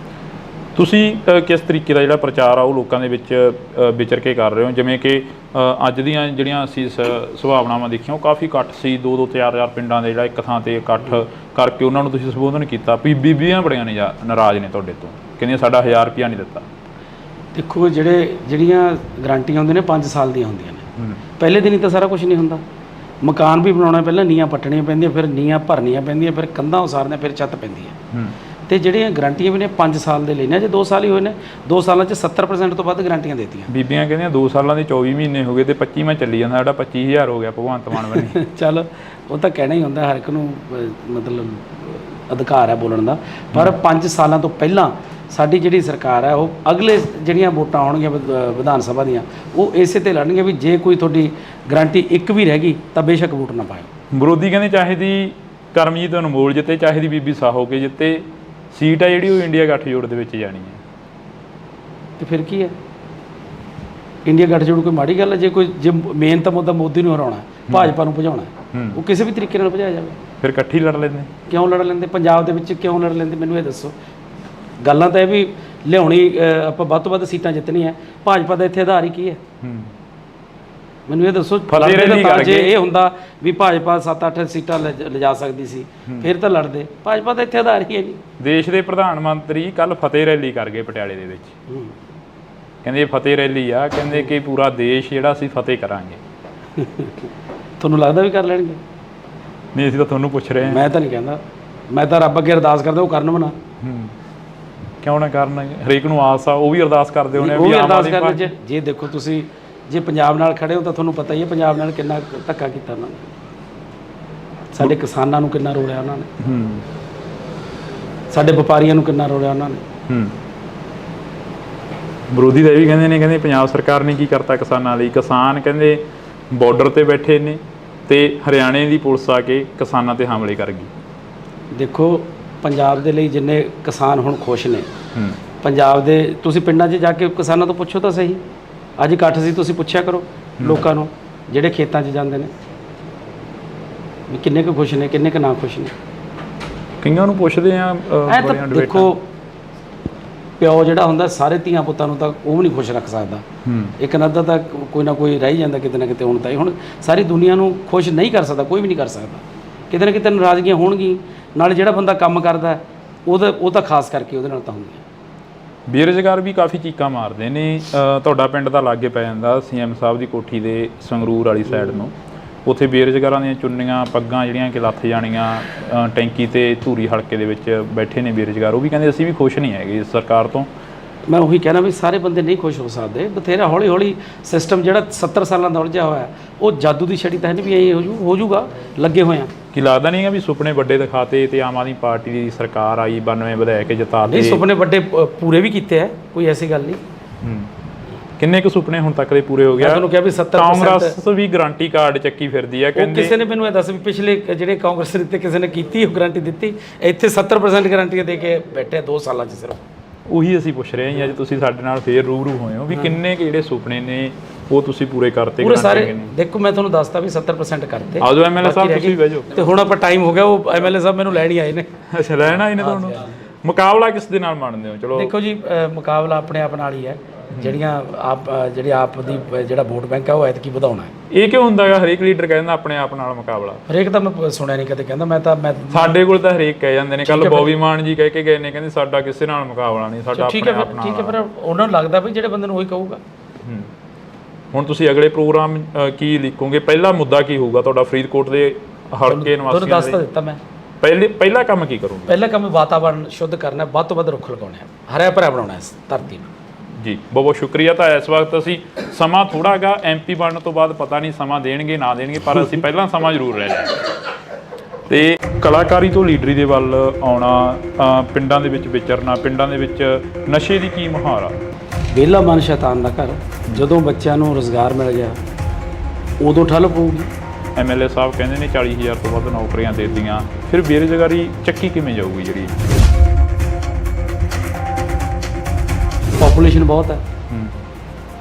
ਤੁਸੀਂ ਕਿਸ ਤਰੀਕੇ ਦਾ ਜਿਹੜਾ ਪ੍ਰਚਾਰ ਆ ਉਹ ਲੋਕਾਂ ਦੇ ਵਿੱਚ ਵਿਚਰ ਕੇ ਕਰ ਰਹੇ ਹੋ? ਜਿਵੇਂ ਕਿ ਅੱਜ ਦੀਆਂ ਜਿਹੜੀਆਂ ਅਸੀਂ ਸੁਭਾਵਨਾਵਾਂ ਦੇਖੀਆਂ, ਉਹ ਕਾਫੀ ਇਕੱਠ ਸੀ, 2-2 4-4 ਪਿੰਡਾਂ ਦੇ ਜਿਹੜਾ ਇੱਕ ਥਾਂ ਤੇ ਇਕੱਠ ਕਰਕੇ ਉਹਨਾਂ ਨੂੰ ਤੁਸੀਂ ਸੰਬੋਧਨ ਕੀਤਾ। ਬੀਬੀਆਂ ਬੜੀਆਂ ਨਾਰਾਜ਼ ਨੇ ਤੁਹਾਡੇ ਤੋਂ, ਕਹਿੰਦੀਆਂ ਸਾਡਾ 1000 ਰੁਪਇਆ ਨਹੀਂ ਦਿੱਤਾ। ਦੇਖੋ, ਜਿਹੜੀਆਂ ਗਰੰਟੀਆਂ ਹੁੰਦੀਆਂ ਨੇ 5 ਸਾਲ ਦੀਆਂ ਹੁੰਦੀਆਂ ਨੇ। ਪਹਿਲੇ ਦਿਨ ਹੀ ਤਾਂ ਸਾਰਾ ਕੁਝ ਨਹੀਂ ਹੁੰਦਾ। ਮਕਾਨ ਵੀ ਬਣਾਉਣਾ, ਪਹਿਲਾਂ ਨੀਹਾਂ ਪੱਟਣੀਆਂ ਪੈਂਦੀਆਂ, ਫਿਰ ਨੀਹਾਂ ਭਰਨੀਆਂ ਪੈਂਦੀਆਂ, ਫਿਰ ਕੰਧਾਂ ਉਸਾਰਨੀਆਂ, ਫਿਰ ਛੱਤ ਪੈਂਦੀ ਹੈ। ਤੇ ਜਿਹੜੀਆਂ ਗਰੰਟੀਆਂ ਵੀ ਨੇ 5 ਸਾਲ ਦੇ ਲੈਣੇ, ਜੇ 2 ਸਾਲ ਹੀ ਹੋਏ ਨੇ, 2 ਸਾਲਾਂ 'ਚ 70% ਤੋਂ ਵੱਧ ਗਰੰਟੀਆਂ ਦੇਤੀਆਂ। ਬੀਬੀਆਂ ਕਹਿੰਦੀਆਂ 2 ਸਾਲਾਂ ਦੇ 24 ਮਹੀਨੇ ਹੋ ਗਏ ਤੇ 25ਵਾਂ ਚੱਲੀ ਜਾਂਦਾ, ਸਾਡਾ 25000 ਹੋ ਗਿਆ ਭਗਵੰਤ ਮਾਨ ਬਣੀ। ਚੱਲ, ਉਹ ਤਾਂ ਕਹਿਣਾ ਹੀ ਹੁੰਦਾ, ਹਰ ਇੱਕ ਨੂੰ ਮਤਲਬ ਅਧਿਕਾਰ ਹੈ ਬੋਲਣ ਦਾ। ਪਰ 5 ਸਾਲਾਂ ਤੋਂ ਪਹਿਲਾਂ ਸਾਡੀ ਜਿਹੜੀ ਸਰਕਾਰ ਹੈ, ਉਹ ਅਗਲੇ ਜਿਹੜੀਆਂ ਵੋਟਾਂ ਆਉਣਗੀਆਂ ਵਿਧਾਨ ਸਭਾ ਦੀਆਂ, ਉਹ ਇਸੇ ਤੇ ਲੜਨਗੇ ਵੀ ਜੇ ਕੋਈ ਤੁਹਾਡੀ ਗਰੰਟੀ ਇੱਕ ਵੀ ਰਹਿ ਗਈ ਤਾਂ ਬੇਸ਼ੱਕ ਵੋਟ ਨਾ ਪਾਇਓ। ਵਿਰੋਧੀ ਕਹਿੰਦੇ ਚਾਹੇ ਦੀ ਕਰਮਜੀਤ ਅਨਮੋਲ ਜਿੱਤੇ, ਚਾਹੇ ਦੀ ਬੀਬੀ ਸਾਹੋ ਕੇ ਜਿੱਤੇ, ਸੀਟ ਆ ਜਿਹੜੀ ਉਹ ਇੰਡੀਆ ਗੱਠਜੋੜ ਦੇ ਵਿੱਚ ਜਾਣੀ ਹੈ। ਤੇ ਫਿਰ ਕੀ ਹੈ? ਇੰਡੀਆ ਗੱਠਜੋੜ ਕੋਈ ਮਾੜੀ ਗੱਲ ਹੈ? ਜੇ ਮੇਨ ਤਾਂ ਮੁੱਦਾ ਮੋਦੀ ਨੂੰ ਹਰਾਉਣਾ, ਭਾਜਪਾ ਨੂੰ ਭਜਾਉਣਾ, ਉਹ ਕਿਸੇ ਵੀ ਤਰੀਕੇ ਨਾਲ ਭਜਾਇਆ ਜਾਵੇ। ਫਿਰ ਇਕੱਠੀ ਲੜ ਲੈਂਦੇ? ਕਿਉਂ ਲੜ ਲੈਂਦੇ? ਪੰਜਾਬ ਦੇ ਵਿੱਚ ਕਿਉਂ ਲੜ ਲੈਂਦੇ? ਮੈਨੂੰ ਇਹ ਦੱਸੋ। ਗੱਲਾਂ ਤਾਂ ਇਹ ਵੀ ਲਿਆਉਣੀ, ਆਪਾਂ ਵੱਧ ਤੋਂ ਵੱਧ ਸੀਟਾਂ ਜਿੱਤਣੀਆਂ, ਭਾਜਪਾ ਦਾ ਇੱਥੇ ਆਧਾਰ ਹੀ ਕੀ ਹੈ? ਮੈਨੂੰ ਇਹ ਦੱਸੋ। ਜੇ ਇਹ ਹੁੰਦਾ ਵੀ ਭਾਜਪਾ 7-8 ਸੀਟਾਂ ਲਿਜਾ ਸਕਦੀ ਸੀ, ਫਿਰ ਤਾਂ ਲੜਦੇ। ਭਾਜਪਾ ਦਾ ਇੱਥੇ ਆਧਾਰ ਹੀ ਹੈ ਨਹੀਂ। ਦੇਸ਼ ਦੇ ਪ੍ਰਧਾਨ ਮੰਤਰੀ ਕੱਲ ਫਤਿਹ ਰੈਲੀ ਕਰ ਗਏ ਪਟਿਆਲੇ ਦੇ ਵਿੱਚ। ਕਹਿੰਦੇ ਫਤਿਹ ਰੈਲੀ ਆ, ਕਹਿੰਦੇ ਕਿ ਪੂਰਾ ਦੇਸ਼ ਜਿਹੜਾ ਅਸੀਂ ਫਤਿਹ ਕਰਾਂਗੇ। ਤੁਹਾਨੂੰ ਲੱਗਦਾ ਵੀ ਕਰ ਲੈਣਗੇ? ਨਹੀਂ, ਅਸੀਂ ਤਾਂ ਤੁਹਾਨੂੰ ਪੁੱਛ ਰਹੇ ਹਾਂ। ਮੈਂ ਤਾਂ ਨਹੀਂ ਕਹਿੰਦਾ, ਮੈਂ ਤਾਂ ਰੱਬ ਅੱਗੇ ਅਰਦਾਸ ਕਰਦਾ ਉਹ ਕਰਨ ਬਣਾ। ਕਿਉਂ ਨਾ ਕਰਨ? ਹਰੇਕ ਨੂੰ ਆਸ ਆ, ਉਹ ਵੀ ਅਰਦਾਸ ਕਰਦੇ ਹੋਣੇ ਵੀ ਅਰਦਾਸ ਕਰਨ। ਜੇ ਦੇਖੋ, ਤੁਸੀਂ ਜੇ ਪੰਜਾਬ ਨਾਲ ਖੜੇ ਹੋ ਤਾਂ ਤੁਹਾਨੂੰ ਪਤਾ ਹੀ ਹੈ ਪੰਜਾਬ ਨਾਲ ਕਿੰਨਾ ਧੱਕਾ ਕੀਤਾ ਉਹਨਾਂ ਨੇ, ਸਾਡੇ ਕਿਸਾਨਾਂ ਨੂੰ ਕਿੰਨਾ ਰੋਲਿਆ ਉਹਨਾਂ ਨੇ, ਸਾਡੇ ਵਪਾਰੀਆਂ ਨੂੰ ਕਿੰਨਾ ਰੋਲਿਆ ਉਹਨਾਂ ਨੇ। ਵਿਰੋਧੀ ਤਾਂ ਇਹ ਵੀ ਕਹਿੰਦੇ ਪੰਜਾਬ ਸਰਕਾਰ ਨੇ ਕੀ ਕਰਤਾ ਕਿਸਾਨਾਂ ਲਈ। ਕਿਸਾਨ ਕਹਿੰਦੇ ਬਾਰਡਰ ਤੇ ਬੈਠੇ ਨੇ ਤੇ ਹਰਿਆਣੇ ਦੀ ਪੁਲਿਸ ਆ ਕੇ ਕਿਸਾਨਾਂ ਤੇ ਹਮਲੇ ਕਰ ਗਈ। ਦੇਖੋ, ਪੰਜਾਬ ਦੇ ਲਈ ਜਿੰਨੇ ਕਿਸਾਨ ਹੁਣ ਖੁਸ਼ ਨੇ, ਪੰਜਾਬ ਦੇ ਤੁਸੀਂ ਪਿੰਡਾਂ 'ਚ ਜਾ ਕੇ ਕਿਸਾਨਾਂ ਤੋਂ ਪੁੱਛੋ ਤਾਂ ਸਹੀ। ਅੱਜ ਇਕੱਠ ਸੀ, ਤੁਸੀਂ ਪੁੱਛਿਆ ਕਰੋ ਲੋਕਾਂ ਨੂੰ ਜਿਹੜੇ ਖੇਤਾਂ 'ਚ ਜਾਂਦੇ ਨੇ ਵੀ ਕਿੰਨੇ ਕੁ ਖੁਸ਼ ਨੇ, ਕਿੰਨੇ ਕੁ ਨਾ ਖੁਸ਼ ਨੇ। ਕਈਆਂ ਨੂੰ ਪੁੱਛਦੇ ਆ। ਦੇਖੋ, ਪਿਓ ਜਿਹੜਾ ਹੁੰਦਾ ਸਾਰੇ ਧੀਆਂ ਪੁੱਤਾਂ ਨੂੰ ਤਾਂ ਉਹ ਵੀ ਨਹੀਂ ਖੁਸ਼ ਰੱਖ ਸਕਦਾ। ਇੱਕ ਨੱਦਾ ਤਾਂ ਕੋਈ ਨਾ ਕੋਈ ਰਹਿ ਜਾਂਦਾ ਕਿਤੇ ਨਾ ਕਿਤੇ। ਹੁਣ ਸਾਰੀ ਦੁਨੀਆ ਨੂੰ ਖੁਸ਼ ਨਹੀਂ ਕਰ ਸਕਦਾ, ਕੋਈ ਵੀ ਨਹੀਂ ਕਰ ਸਕਦਾ। ਕਿਤੇ ਨਾ ਕਿਤੇ ਨਾਰਾਜ਼ਗੀਆਂ ਹੋਣਗੀਆਂ। ਨਾਲ ਜਿਹੜਾ ਬੰਦਾ ਕੰਮ ਕਰਦਾ ਉਹ ਤਾਂ ਖਾਸ ਕਰਕੇ ਉਹਦੇ ਨਾਲ ਤਾਂ ਹੁੰਦੀਆਂ। ਬੇਰੁਜ਼ਗਾਰ ਵੀ ਕਾਫੀ ਚੀਕਾਂ ਮਾਰਦੇ ਨੇ। ਤੁਹਾਡਾ ਪਿੰਡ ਤਾਂ ਲਾਗੇ ਪੈ ਜਾਂਦਾ ਸੀਐਮ ਸਾਹਿਬ ਦੀ ਕੋਠੀ ਦੇ ਸੰਗਰੂਰ ਵਾਲੀ ਸਾਈਡ ਨੂੰ। ਉੱਥੇ ਬੇਰੁਜ਼ਗਾਰਾਂ ਦੀਆਂ ਚੁੰਨੀਆਂ ਪੱਗਾਂ ਜਿਹੜੀਆਂ ਕਿ ਲੱਥ ਜਾਣੀਆਂ, ਟੈਂਕੀ ਤੇ ਧੂਰੀ ਹਲਕੇ ਦੇ ਵਿੱਚ ਬੈਠੇ ਨੇ ਬੇਰੁਜ਼ਗਾਰ। ਉਹ ਵੀ ਕਹਿੰਦੇ ਅਸੀਂ ਵੀ ਖੁਸ਼ ਨਹੀਂ ਹੈਗੇ ਇਸ ਸਰਕਾਰ ਤੋਂ। ਮੈਂ ਉਹੀ ਕਹਿਣਾ ਵੀ ਸਾਰੇ ਬੰਦੇ ਨਹੀਂ ਖੁਸ਼ ਹੋ ਸਕਦੇ। ਬਥੇਰਾ ਹੌਲੀ ਹੌਲੀ ਸਿਸਟਮ ਜਿਹੜਾ 70 ਸਾਲਾਂ ਦਾ ਉਲਝਿਆ ਹੋਇਆ ਉਹ ਜਾਦੂ ਦੀ ਛੜੀ ਤਾਂ ਨਹੀਂ ਵੀ ਇਹ ਹੋ ਜੂਗਾ, ਲੱਗੇ ਹੋਏ ਆ। ਕੀ ਲੱਗਦਾ ਨਹੀਂ ਗਾ ਵੀ ਸੁਪਨੇ ਵੱਡੇ ਦਿਖਾਤੇ ਤੇ ਆਮ ਆਦਮੀ ਪਾਰਟੀ ਦੀ ਸਰਕਾਰ ਆਈ 92 ਵਧਾ ਕੇ ਜਿਤਾਤੇ? ਨਹੀਂ, ਸੁਪਨੇ ਵੱਡੇ ਪੂਰੇ ਵੀ ਕੀਤੇ ਆ, ਕੋਈ ਐਸੀ ਗੱਲ ਨਹੀਂ। ਕਿੰਨੇ ਕੁ ਸੁਪਨੇ ਹੁਣ ਤੱਕ ਦੇ ਪੂਰੇ ਹੋ ਗਿਆ? ਤੁਹਾਨੂੰ ਕਿਹਾ ਵੀ 70% ਕਾਂਗਰਸ ਵੀ ਗਾਰੰਟੀ ਕਾਰਡ ਚੱਕੀ ਫਿਰਦੀ ਹੈ ਕਹਿੰਦੇ। ਕਿਸੇ ਨੇ ਮੈਨੂੰ ਇਹ ਦੱਸ ਵੀ ਪਿਛਲੇ ਜਿਹੜੇ ਕਾਂਗਰਸ ਦਿੱਤੇ ਕਿਸੇ ਨੇ ਕੀਤੀ ਉਹ ਗਾਰੰਟੀ ਦਿੱਤੀ? ਇੱਥੇ 70% ਗਾਰੰਟੀਆਂ ਦੇ ਕੇ ਬੈਠੇ 2 ਸਾਲਾਂ 'ਚ ਸਿਰਫ। ਉਹੀ ਅਸੀਂ ਪੁੱਛ ਰਹੇ ਹਾਂ ਅੱਜ ਤੁਸੀਂ ਸਾਡੇ ਨਾਲ ਫੇਰ ਰੂਬਰੂ ਹੋਏ ਹੋ ਵੀ ਕਿੰਨੇ ਕੁ ਜਿਹੜੇ ਸੁਪਨੇ ਨੇ ਉਹ ਤੁਸੀਂ ਪੂਰੇ ਕਰਤੇ? ਪੂਰੇ ਸਾਰੇ ਦੇਖੋ, ਮੈਂ ਤੁਹਾਨੂੰ ਦੱਸਦਾ ਵੀ 70% ਕਰਤੇ। ਆਜੋ ਐਮਐਲਏ ਸਾਹਿਬ ਤੁਸੀਂ ਵੀ ਬਹਿ ਜਾਓ। ਤੇ ਹੁਣ ਆਪਾਂ ਟਾਈਮ ਹੋ ਗਿਆ, ਉਹ ਐਮਐਲਏ ਸਾਹਿਬ ਮੈਨੂੰ ਲੈਣ ਹੀ ਆਏ ਨੇ। ਅੱਛਾ, ਲੈਣ ਆਏ ਨੇ ਤੁਹਾਨੂੰ? ਮੁਕਾਬਲਾ ਕਿਸ ਦੇ ਨਾਲ ਮੰਨਦੇ ਹੋ? ਚਲੋ ਦੇਖੋ ਜੀ, ਮੁਕਾਬਲਾ ਆਪਣੇ ਆਪ ਨਾਲ ਹੀ ਹੈ। ਜਿਹੜੇ ਆਪ ਦੀ ਜਿਹੜਾ ਵੋਟ ਬੈਂਕ ਹੈ ਉਹ ਐਤਕੀ ਵਧਾਉਣਾ ਹੈ। ਇਹ ਕਿਉਂ ਹੁੰਦਾ ਹੈਗਾ? ਹਰੇਕ ਲੀਡਰ ਕਹਿੰਦਾ ਆਪਣੇ ਆਪ ਨਾਲ ਮੁਕਾਬਲਾ। ਹਰੇਕ ਤਾਂ ਮੈਂ ਸੁਣਿਆ ਨਹੀਂ ਕਦੇ ਕਹਿੰਦਾ। ਮੈਂ ਸਾਡੇ ਕੋਲ ਤਾਂ ਹਰੇਕ ਕਹਿ ਜਾਂਦੇ ਨੇ। ਕੱਲ ਬੋਬੀ ਮਾਨ ਜੀ ਕਹਿ ਕੇ ਗਏ ਨੇ, ਕਹਿੰਦੇ ਸਾਡਾ ਕਿਸੇ ਨਾਲ ਮੁਕਾਬਲਾ ਨਹੀਂ, ਸਾਡਾ ਆਪਣੇ ਆਪ ਨਾਲ। ਠੀਕ ਹੈ, ਪਰ ਉਹਨਾਂ ਨੂੰ ਲੱਗਦਾ ਵੀ ਜਿਹੜੇ ਬੰਦੇ ਨੂੰ ਉਹੀ ਕਹੂਗਾ। ਹੁਣ ਤੁਸੀਂ ਅਗਲੇ ਪ੍ਰੋਗਰਾਮ ਕੀ ਲਿਖੋਗੇ? ਪਹਿਲਾ ਮੁੱਦਾ ਕੀ ਹੋਊਗਾ ਤੁਹਾਡਾ ਫਰੀਦਕੋਟ ਦੇ ਹਲਕੇ ਨਿਵਾਸੀਆਂ ਤੁਹਾਨੂੰ ਦੱਸ ਤਾਂ ਦਿੱਤਾ ਮੈਂ। ਪਹਿਲਾ ਕੰਮ ਕੀ ਕਰੋਗੇ? ਪਹਿਲਾ ਕੰਮ ਵਾਤਾਵਰਣ ਸ਼ੁੱਧ ਕਰਨਾ, ਵੱਧ ਤੋਂ ਵੱਧ ਰੁੱਖ ਲਗਾਉਣੇ ਆ, ਹਰਿਆ ਭਰਿਆ ਬਣਾਉਣਾ ਇਸ ਧਰਤੀ ਨੂੰ। ਜੀ ਬਹੁਤ ਬਹੁਤ ਸ਼ੁਕਰੀਆ। ਤਾਂ ਇਸ ਵਕਤ ਅਸੀਂ ਸਮਾਂ ਥੋੜਾ ਗਾ ਐਮਪੀ ਬਣਨ ਤੋਂ ਬਾਅਦ ਪਤਾ ਨਹੀਂ ਸਮਾਂ ਦੇਣਗੇ ਨਾ ਦੇਣਗੇ, ਪਰ ਅਸੀਂ ਪਹਿਲਾਂ ਸਮਾਂ ਜ਼ਰੂਰ ਲੈ ਲਿਆ। ਤੇ ਕਲਾਕਾਰੀ ਤੋਂ ਲੀਡਰੀ ਦੇ ਵੱਲ ਆਉਣਾ, ਪਿੰਡਾਂ ਦੇ ਵਿੱਚ ਵਿਚਰਨਾ, ਪਿੰਡਾਂ ਦੇ ਵਿੱਚ ਨਸ਼ੇ ਦੀ ਕੀ ਮੁਹਾਰ ਆ? ਵਿਹਲਾ ਮਨ ਸ਼ੈਤਾਨ ਦਾ ਘਰ। ਜਦੋਂ ਬੱਚਿਆਂ ਨੂੰ ਰੁਜ਼ਗਾਰ ਮਿਲ ਗਿਆ ਉਦੋਂ ਠੱਲ ਪਊਗੀ। ਐਮਐਲਏ ਸਾਹਿਬ ਕਹਿੰਦੇ ਨੇ 40,000 ਤੋਂ ਵੱਧ ਨੌਕਰੀਆਂ ਦੇ ਦਿੱਤੀਆਂ, ਫਿਰ ਬੇਰੁਜ਼ਗਾਰੀ ਚੱਕੀ ਕਿਵੇਂ ਜਾਊਗੀ? ਜਿਹੜੀ ਪਾਪੂਲੇਸ਼ਨ ਬਹੁਤ ਹੈ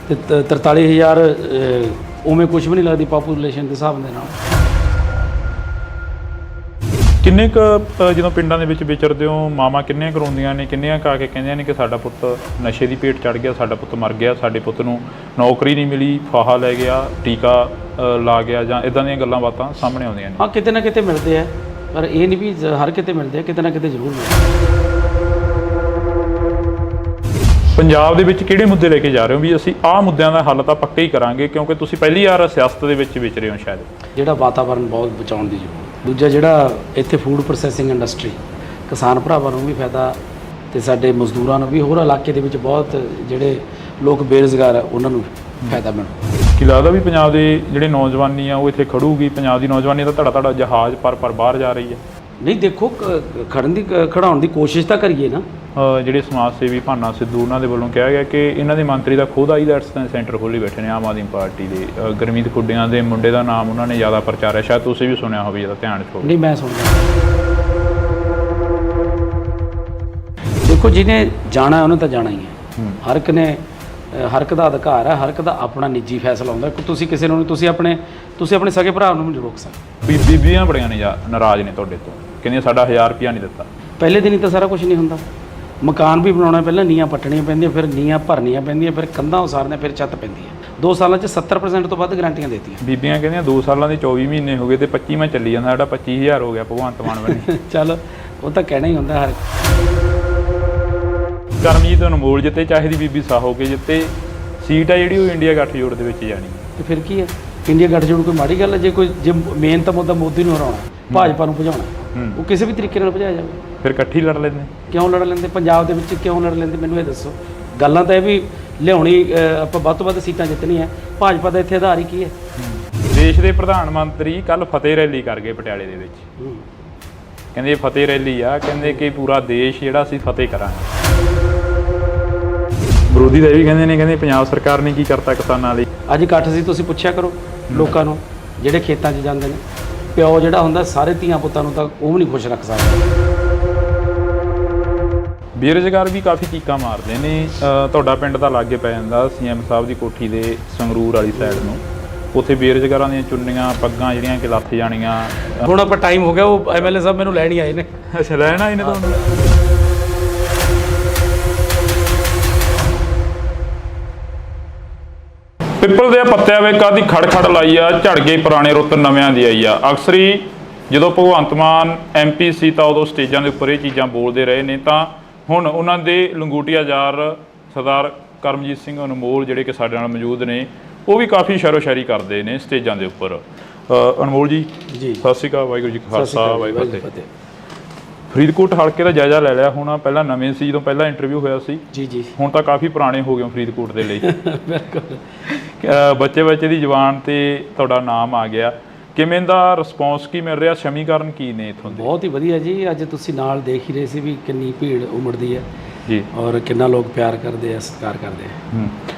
ਤੇ 43,000 ਉਵੇਂ ਕੁਝ ਵੀ ਨਹੀਂ ਲੱਗਦੀ ਪਾਪੂਲੇਸ਼ਨ ਦੇ ਹਿਸਾਬ ਦੇ ਨਾਲ। ਕਿੰਨੇ ਕੁ ਜਦੋਂ ਪਿੰਡਾਂ ਦੇ ਵਿੱਚ ਵਿਚਰਦੇ ਹੋ, ਮਾਵਾਂ ਕਿੰਨੀਆਂ ਕਰਵਾਉਂਦੀਆਂ ਨੇ, ਕਿੰਨੀਆਂ ਕਾ ਕੇ ਕਹਿੰਦੀਆਂ ਨੇ ਕਿ ਸਾਡਾ ਪੁੱਤ ਨਸ਼ੇ ਦੀ ਭੇਟ ਚੜ ਗਿਆ, ਸਾਡਾ ਪੁੱਤ ਮਰ ਗਿਆ, ਸਾਡੇ ਪੁੱਤ ਨੂੰ ਨੌਕਰੀ ਨਹੀਂ ਮਿਲੀ, ਫਾਹਾ ਲੈ ਗਿਆ, ਟੀਕਾ ਲਾ ਗਿਆ, ਜਾਂ ਇਦਾਂ ਦੀਆਂ ਗੱਲਾਂ ਬਾਤਾਂ ਸਾਹਮਣੇ ਆਉਂਦੀਆਂ ਨੇ। ਹਾਂ, ਕਿਤੇ ਨਾ ਕਿਤੇ ਮਿਲਦੇ ਆ, ਪਰ ਇਹ ਨਹੀਂ ਵੀ ਹਰ ਕਿਤੇ ਮਿਲਦੇ ਆ, ਕਿਤੇ ਨਾ ਕਿਤੇ ਜ਼ਰੂਰ ਮਿਲਦੇ। ਪੰਜਾਬ ਦੇ ਵਿੱਚ ਕਿਹੜੇ ਮੁੱਦੇ ਲੈ ਕੇ ਜਾ ਰਹੇ ਹੋ ਵੀ ਅਸੀਂ ਆਹ ਮੁੱਦਿਆਂ ਦਾ ਹੱਲ ਤਾਂ ਪੱਕਾ ਹੀ ਕਰਾਂਗੇ, ਕਿਉਂਕਿ ਤੁਸੀਂ ਪਹਿਲੀ ਵਾਰ ਸਿਆਸਤ ਦੇ ਵਿੱਚ ਵਿਚਰੇ ਹੋ ਸ਼ਾਇਦ? ਜਿਹੜਾ ਵਾਤਾਵਰਨ ਬਹੁਤ ਬਚਾਉਣ ਦੀ ਜ਼ਰੂਰਤ। ਦੂਜਾ ਜਿਹੜਾ ਇੱਥੇ ਫੂਡ ਪ੍ਰੋਸੈਸਿੰਗ ਇੰਡਸਟਰੀ, ਕਿਸਾਨ ਭਰਾਵਾਂ ਨੂੰ ਵੀ ਫਾਇਦਾ ਤੇ ਸਾਡੇ ਮਜ਼ਦੂਰਾਂ ਨੂੰ ਵੀ, ਹੋਰ ਇਲਾਕੇ ਦੇ ਵਿੱਚ ਬਹੁਤ ਜਿਹੜੇ ਲੋਕ ਬੇਰੁਜ਼ਗਾਰ ਆ ਉਹਨਾਂ ਨੂੰ ਫਾਇਦਾ ਮਿਲੂ। ਕੀ ਲੱਗਦਾ ਵੀ ਪੰਜਾਬ ਦੇ ਜਿਹੜੇ ਨੌਜਵਾਨੀ ਆ ਉਹ ਇੱਥੇ ਖੜੂਗੀ? ਪੰਜਾਬ ਦੀ ਨੌਜਵਾਨੀ ਤਾਂ ਧੜਾ ਜਹਾਜ਼ ਪਰ ਬਾਹਰ ਜਾ ਰਹੀ ਹੈ। ਨਹੀਂ, ਦੇਖੋ ਖੜਾਉਣ ਦੀ ਕੋਸ਼ਿਸ਼ ਤਾਂ ਕਰੀਏ ਨਾ। ਜਿਹੜੇ ਸਮਾਜ ਸੇਵੀ ਭਾਨਾ ਸਿੱਧੂ ਉਹਨਾਂ ਦੇ ਵੱਲੋਂ ਕਿਹਾ ਗਿਆ ਕਿ ਇਹਨਾਂ ਦੇ ਮੰਤਰੀ ਦਾ ਖੁਦ ਆਈਲੈਟਸ ਸੈਂਟਰ ਖੋਲ੍ਹੀ ਬੈਠੇ ਨੇ ਆਮ ਆਦਮੀ ਪਾਰਟੀ ਦੇ। ਗੁਰਮੀਤ ਖੁੱਡੀਆਂ ਦੇ ਮੁੰਡੇ ਦਾ ਨਾਮ ਉਹਨਾਂ ਨੇ ਜ਼ਿਆਦਾ ਪ੍ਰਚਾਰਿਆ, ਸ਼ਾਇਦ ਤੁਸੀਂ ਵੀ ਸੁਣਿਆ ਹੋਵੇ, ਜਿਹਦਾ ਧਿਆਨ 'ਚ ਹੋਵੇ। ਨਹੀਂ, ਮੈਂ ਸੁਣਿਆ। ਦੇਖੋ, ਜਿਹਨੇ ਜਾਣਾ ਉਹਨੇ ਤਾਂ ਜਾਣਾ ਹੀ ਹੈ। ਹਰ ਇੱਕ ਦਾ ਅਧਿਕਾਰ ਹੈ, ਹਰ ਇੱਕ ਦਾ ਆਪਣਾ ਨਿੱਜੀ ਫੈਸਲਾ ਹੁੰਦਾ। ਤੁਸੀਂ ਕਿਸੇ ਨੂੰ ਤੁਸੀਂ ਆਪਣੇ ਸਕੇ ਭਰਾ ਨੂੰ ਨਹੀਂ ਰੋਕ ਸਕਦੇ। ਬੀਬੀਆਂ ਬੜੀਆਂ ਨੇ ਨਾਰਾਜ਼ ਨੇ ਤੁਹਾਡੇ ਤੋਂ, ਕਹਿੰਦੀਆਂ ਸਾਡਾ 1000 ਰੁਪਇਆ ਨਹੀਂ ਦਿੱਤਾ। ਪਹਿਲੇ ਦਿਨ ਹੀ ਤਾਂ ਸਾਰਾ ਕੁਝ ਨਹੀਂ ਹੁੰਦਾ। ਮਕਾਨ ਵੀ ਬਣਾਉਣਾ, ਪਹਿਲਾਂ ਨੀਆਂ ਪੱਟਣੀਆਂ ਪੈਂਦੀਆਂ, ਫਿਰ ਨੀਆਂ ਭਰਨੀਆਂ ਪੈਂਦੀਆਂ, ਫਿਰ ਕੰਧਾਂ ਉਸਾਰਨੀਆਂ, ਫਿਰ ਛੱਤ ਪੈਂਦੀ ਹੈ। 2 ਸਾਲਾਂ 'ਚ 70% ਤੋਂ ਵੱਧ ਗਾਰੰਟੀਆਂ ਦਿੱਤੀਆਂ। ਬੀਬੀਆਂ ਕਹਿੰਦੀਆਂ 2 ਸਾਲਾਂ ਦੇ 24 ਮਹੀਨੇ ਹੋ ਗਏ ਤੇ 25 ਚੱਲੀ ਜਾਂਦਾ, ਸਾਡਾ 25,000 ਹੋ ਗਿਆ ਭਗਵੰਤ ਮਾਨ ਬਣੇ। ਚੱਲ, ਉਹ ਤਾਂ ਕਹਿਣਾ ਹੀ ਹੁੰਦਾ ਹਰ। ਕਰਮਜੀਤ ਅਨਮੋਲ ਜਿੱਤੇ, ਚਾਹੇ ਦੀ ਬੀਬੀ ਸਾਹੋ ਕੇ ਜਿੱਤੇ, ਸੀਟ ਆ ਜਿਹੜੀ ਉਹ ਇੰਡੀਆ ਗੱਠਜੋੜ ਦੇ ਵਿੱਚ ਜਾਣੀ ਹੈ। ਤੇ ਫਿਰ ਕੀ ਹੈ? ਇੰਡੀਆ ਗੱਠਜੋੜ ਕੋਈ ਮਾੜੀ ਗੱਲ ਹੈ? ਜੇ ਮੇਨ ਤਾਂ ਮੁੱਦਾ ਮੋਦੀ ਨੂੰ ਹਰਾਉਣਾ, ਭਾਜਪਾ ਨੂੰ ਭਜਾਉਣਾ, ਉਹ ਕਿਸੇ ਵੀ ਤਰੀਕੇ ਨਾਲ ਭਜਾਇਆ ਜਾਵੇ। ਫਿਰ ਇਕੱਠੀ ਲੜ ਲੈਂਦੇ? ਕਿਉਂ ਲੜ ਲੈਂਦੇ? ਪੰਜਾਬ ਦੇ ਵਿੱਚ ਕਿਉਂ ਲੜ ਲੈਂਦੇ? ਮੈਨੂੰ ਇਹ ਦੱਸੋ। ਗੱਲਾਂ ਤਾਂ ਇਹ ਵੀ ਲਿਆਉਣੀ, ਆਪਾਂ ਵੱਧ ਤੋਂ ਵੱਧ ਸੀਟਾਂ ਜਿੱਤਣੀਆਂ। ਭਾਜਪਾ ਦਾ ਇੱਥੇ ਆਧਾਰ ਹੀ ਕੀ ਹੈ? ਦੇਸ਼ ਦੇ ਪ੍ਰਧਾਨ ਮੰਤਰੀ ਕੱਲ ਫਤਿਹ ਰੈਲੀ ਕਰ ਗਏ ਪਟਿਆਲੇ ਦੇ ਵਿੱਚ। ਕਹਿੰਦੇ ਫਤਿਹ ਰੈਲੀ ਆ, ਕਹਿੰਦੇ ਕਿ ਪੂਰਾ ਦੇਸ਼ ਜਿਹੜਾ ਅਸੀਂ ਫਤਿਹ ਕਰਾਂਗੇ। ਵਿਰੋਧੀ ਤਾਂ ਇਹ ਵੀ ਕਹਿੰਦੇ ਪੰਜਾਬ ਸਰਕਾਰ ਨੇ ਕੀ ਕਰਤਾ ਕਿਸਾਨਾਂ ਲਈ। ਅੱਜ ਇਕੱਠ ਸੀ, ਤੁਸੀਂ ਪੁੱਛਿਆ ਕਰੋ ਲੋਕਾਂ ਨੂੰ ਜਿਹੜੇ ਖੇਤਾਂ 'ਚ ਜਾਂਦੇ ਨੇ। ਪਿਓ ਜਿਹੜਾ ਹੁੰਦਾ ਸਾਰੇ ਧੀਆਂ ਪੁੱਤਾਂ ਨੂੰ ਤਾਂ ਉਹ ਵੀ ਨਹੀਂ ਖੁਸ਼ ਰੱਖ ਸਕਦਾ। ਬੇਰੁਜ਼ਗਾਰ ਵੀ ਕਾਫੀ ਚੀਕਾਂ ਮਾਰਦੇ ਨੇ। ਤੁਹਾਡਾ ਪਿੰਡ ਤਾਂ ਲਾਗੇ ਪੈ ਜਾਂਦਾ ਸੀਐਮ ਸਾਹਿਬ ਦੀ ਕੋਠੀ ਦੇ ਸੰਗਰੂਰ ਵਾਲੀ ਸਾਈਡ ਨੂੰ। ਉੱਥੇ ਬੇਰੁਜ਼ਗਾਰਾਂ ਦੀਆਂ ਚੁੰਨੀਆਂ ਪੱਗਾਂ ਜਿਹੜੀਆਂ ਕਿ ਲੱਥ ਜਾਣੀਆਂ। ਹੁਣ ਆਪਾਂ ਟਾਈਮ ਹੋ ਗਿਆ, ਉਹ ਐਮਐਲਏ ਸਾਹਿਬ ਮੈਨੂੰ ਲੈਣ ਹੀ ਆਏ ਨੇ। ਅੱਛਾ, ਲੈਣ ਆਏ ਨੇ ਤੁਹਾਨੂੰ? ਪਿੱਪਲ ਦੇ ਪੱਤਿਆਂ ਵੇ ਕਾਦੀ ਖੜ ਲਾਈ ਆ, ਝੜ ਗਏ ਪੁਰਾਣੇ ਰੁੱਤ ਨਵਿਆਂ ਦੀ ਆਈ ਆ। ਅਕਸਰੀ ਜਦੋਂ ਭਗਵੰਤ ਮਾਨ ਐਮਪੀ ਸੀ ਤਾਂ ਉਦੋਂ ਸਟੇਜਾਂ ਦੇ ਉੱਪਰ ਇਹ ਚੀਜ਼ਾਂ ਬੋਲਦੇ ਰਹੇ ਨੇ, ਤਾਂ ਹੁਣ ਉਹਨਾਂ ਦੇ ਲੰਗੋਟੀਆ ਯਾਰ ਸਰਦਾਰ ਕਰਮਜੀਤ ਸਿੰਘ ਅਨਮੋਲ ਜਿਹੜੇ ਕਿ ਸਾਡੇ ਨਾਲ ਮੌਜੂਦ ਨੇ, ਉਹ ਵੀ ਕਾਫੀ ਸ਼ਾਇਰੋ ਸ਼ਾਇਰੀ ਕਰਦੇ ਨੇ ਸਟੇਜਾਂ ਦੇ ਉੱਪਰ। ਅਨਮੋਲ ਜੀ ਜੀ ਸਤਿ ਸ਼੍ਰੀ ਅਕਾਲ, ਵਾਹਿਗੁਰੂ ਜੀ ਕਾ ਖਾਲਸਾ ਵਾਹਿਗੁਰੂ ਜੀ ਕੀ ਫਤਿਹ। ਫਰੀਦਕੋਟ ਹਲਕੇ ਦਾ ਜਾਇਜ਼ਾ ਲੈ ਲਿਆ ਹੁਣ, ਪਹਿਲਾਂ ਨਵੇਂ ਸੀ ਜਦੋਂ ਪਹਿਲਾਂ ਇੰਟਰਵਿਊ ਹੋਇਆ ਸੀ, ਜੀ ਹੁਣ ਤਾਂ ਕਾਫੀ ਪੁਰਾਣੇ ਹੋ ਗਏ ਫਰੀਦਕੋਟ ਦੇ ਲਈ। ਬਿਲਕੁਲ। ਬੱਚੇ ਦੀ ਜ਼ੁਬਾਨ ਤੇ ਤੁਹਾਡਾ ਨਾਮ ਆ ਗਿਆ, ਕਿਵੇਂ ਦਾ ਰਿਸਪੌਂਸ ਕੀ ਮਿਲ ਰਿਹਾ, ਸਮੀਕਰਨ ਕੀ ਨੇ ਇੱਥੋਂ ਦੇ? ਬਹੁਤ ਹੀ ਵਧੀਆ ਜੀ। ਅੱਜ ਤੁਸੀਂ ਨਾਲ ਦੇਖ ਹੀ ਰਹੇ ਸੀ ਵੀ ਕਿੰਨੀ ਭੀੜ ਉਮੜਦੀ ਹੈ ਜੀ, ਔਰ ਕਿੰਨਾ ਲੋਕ ਪਿਆਰ ਕਰਦੇ ਆ, ਸਤਿਕਾਰ ਕਰਦੇ ਆ।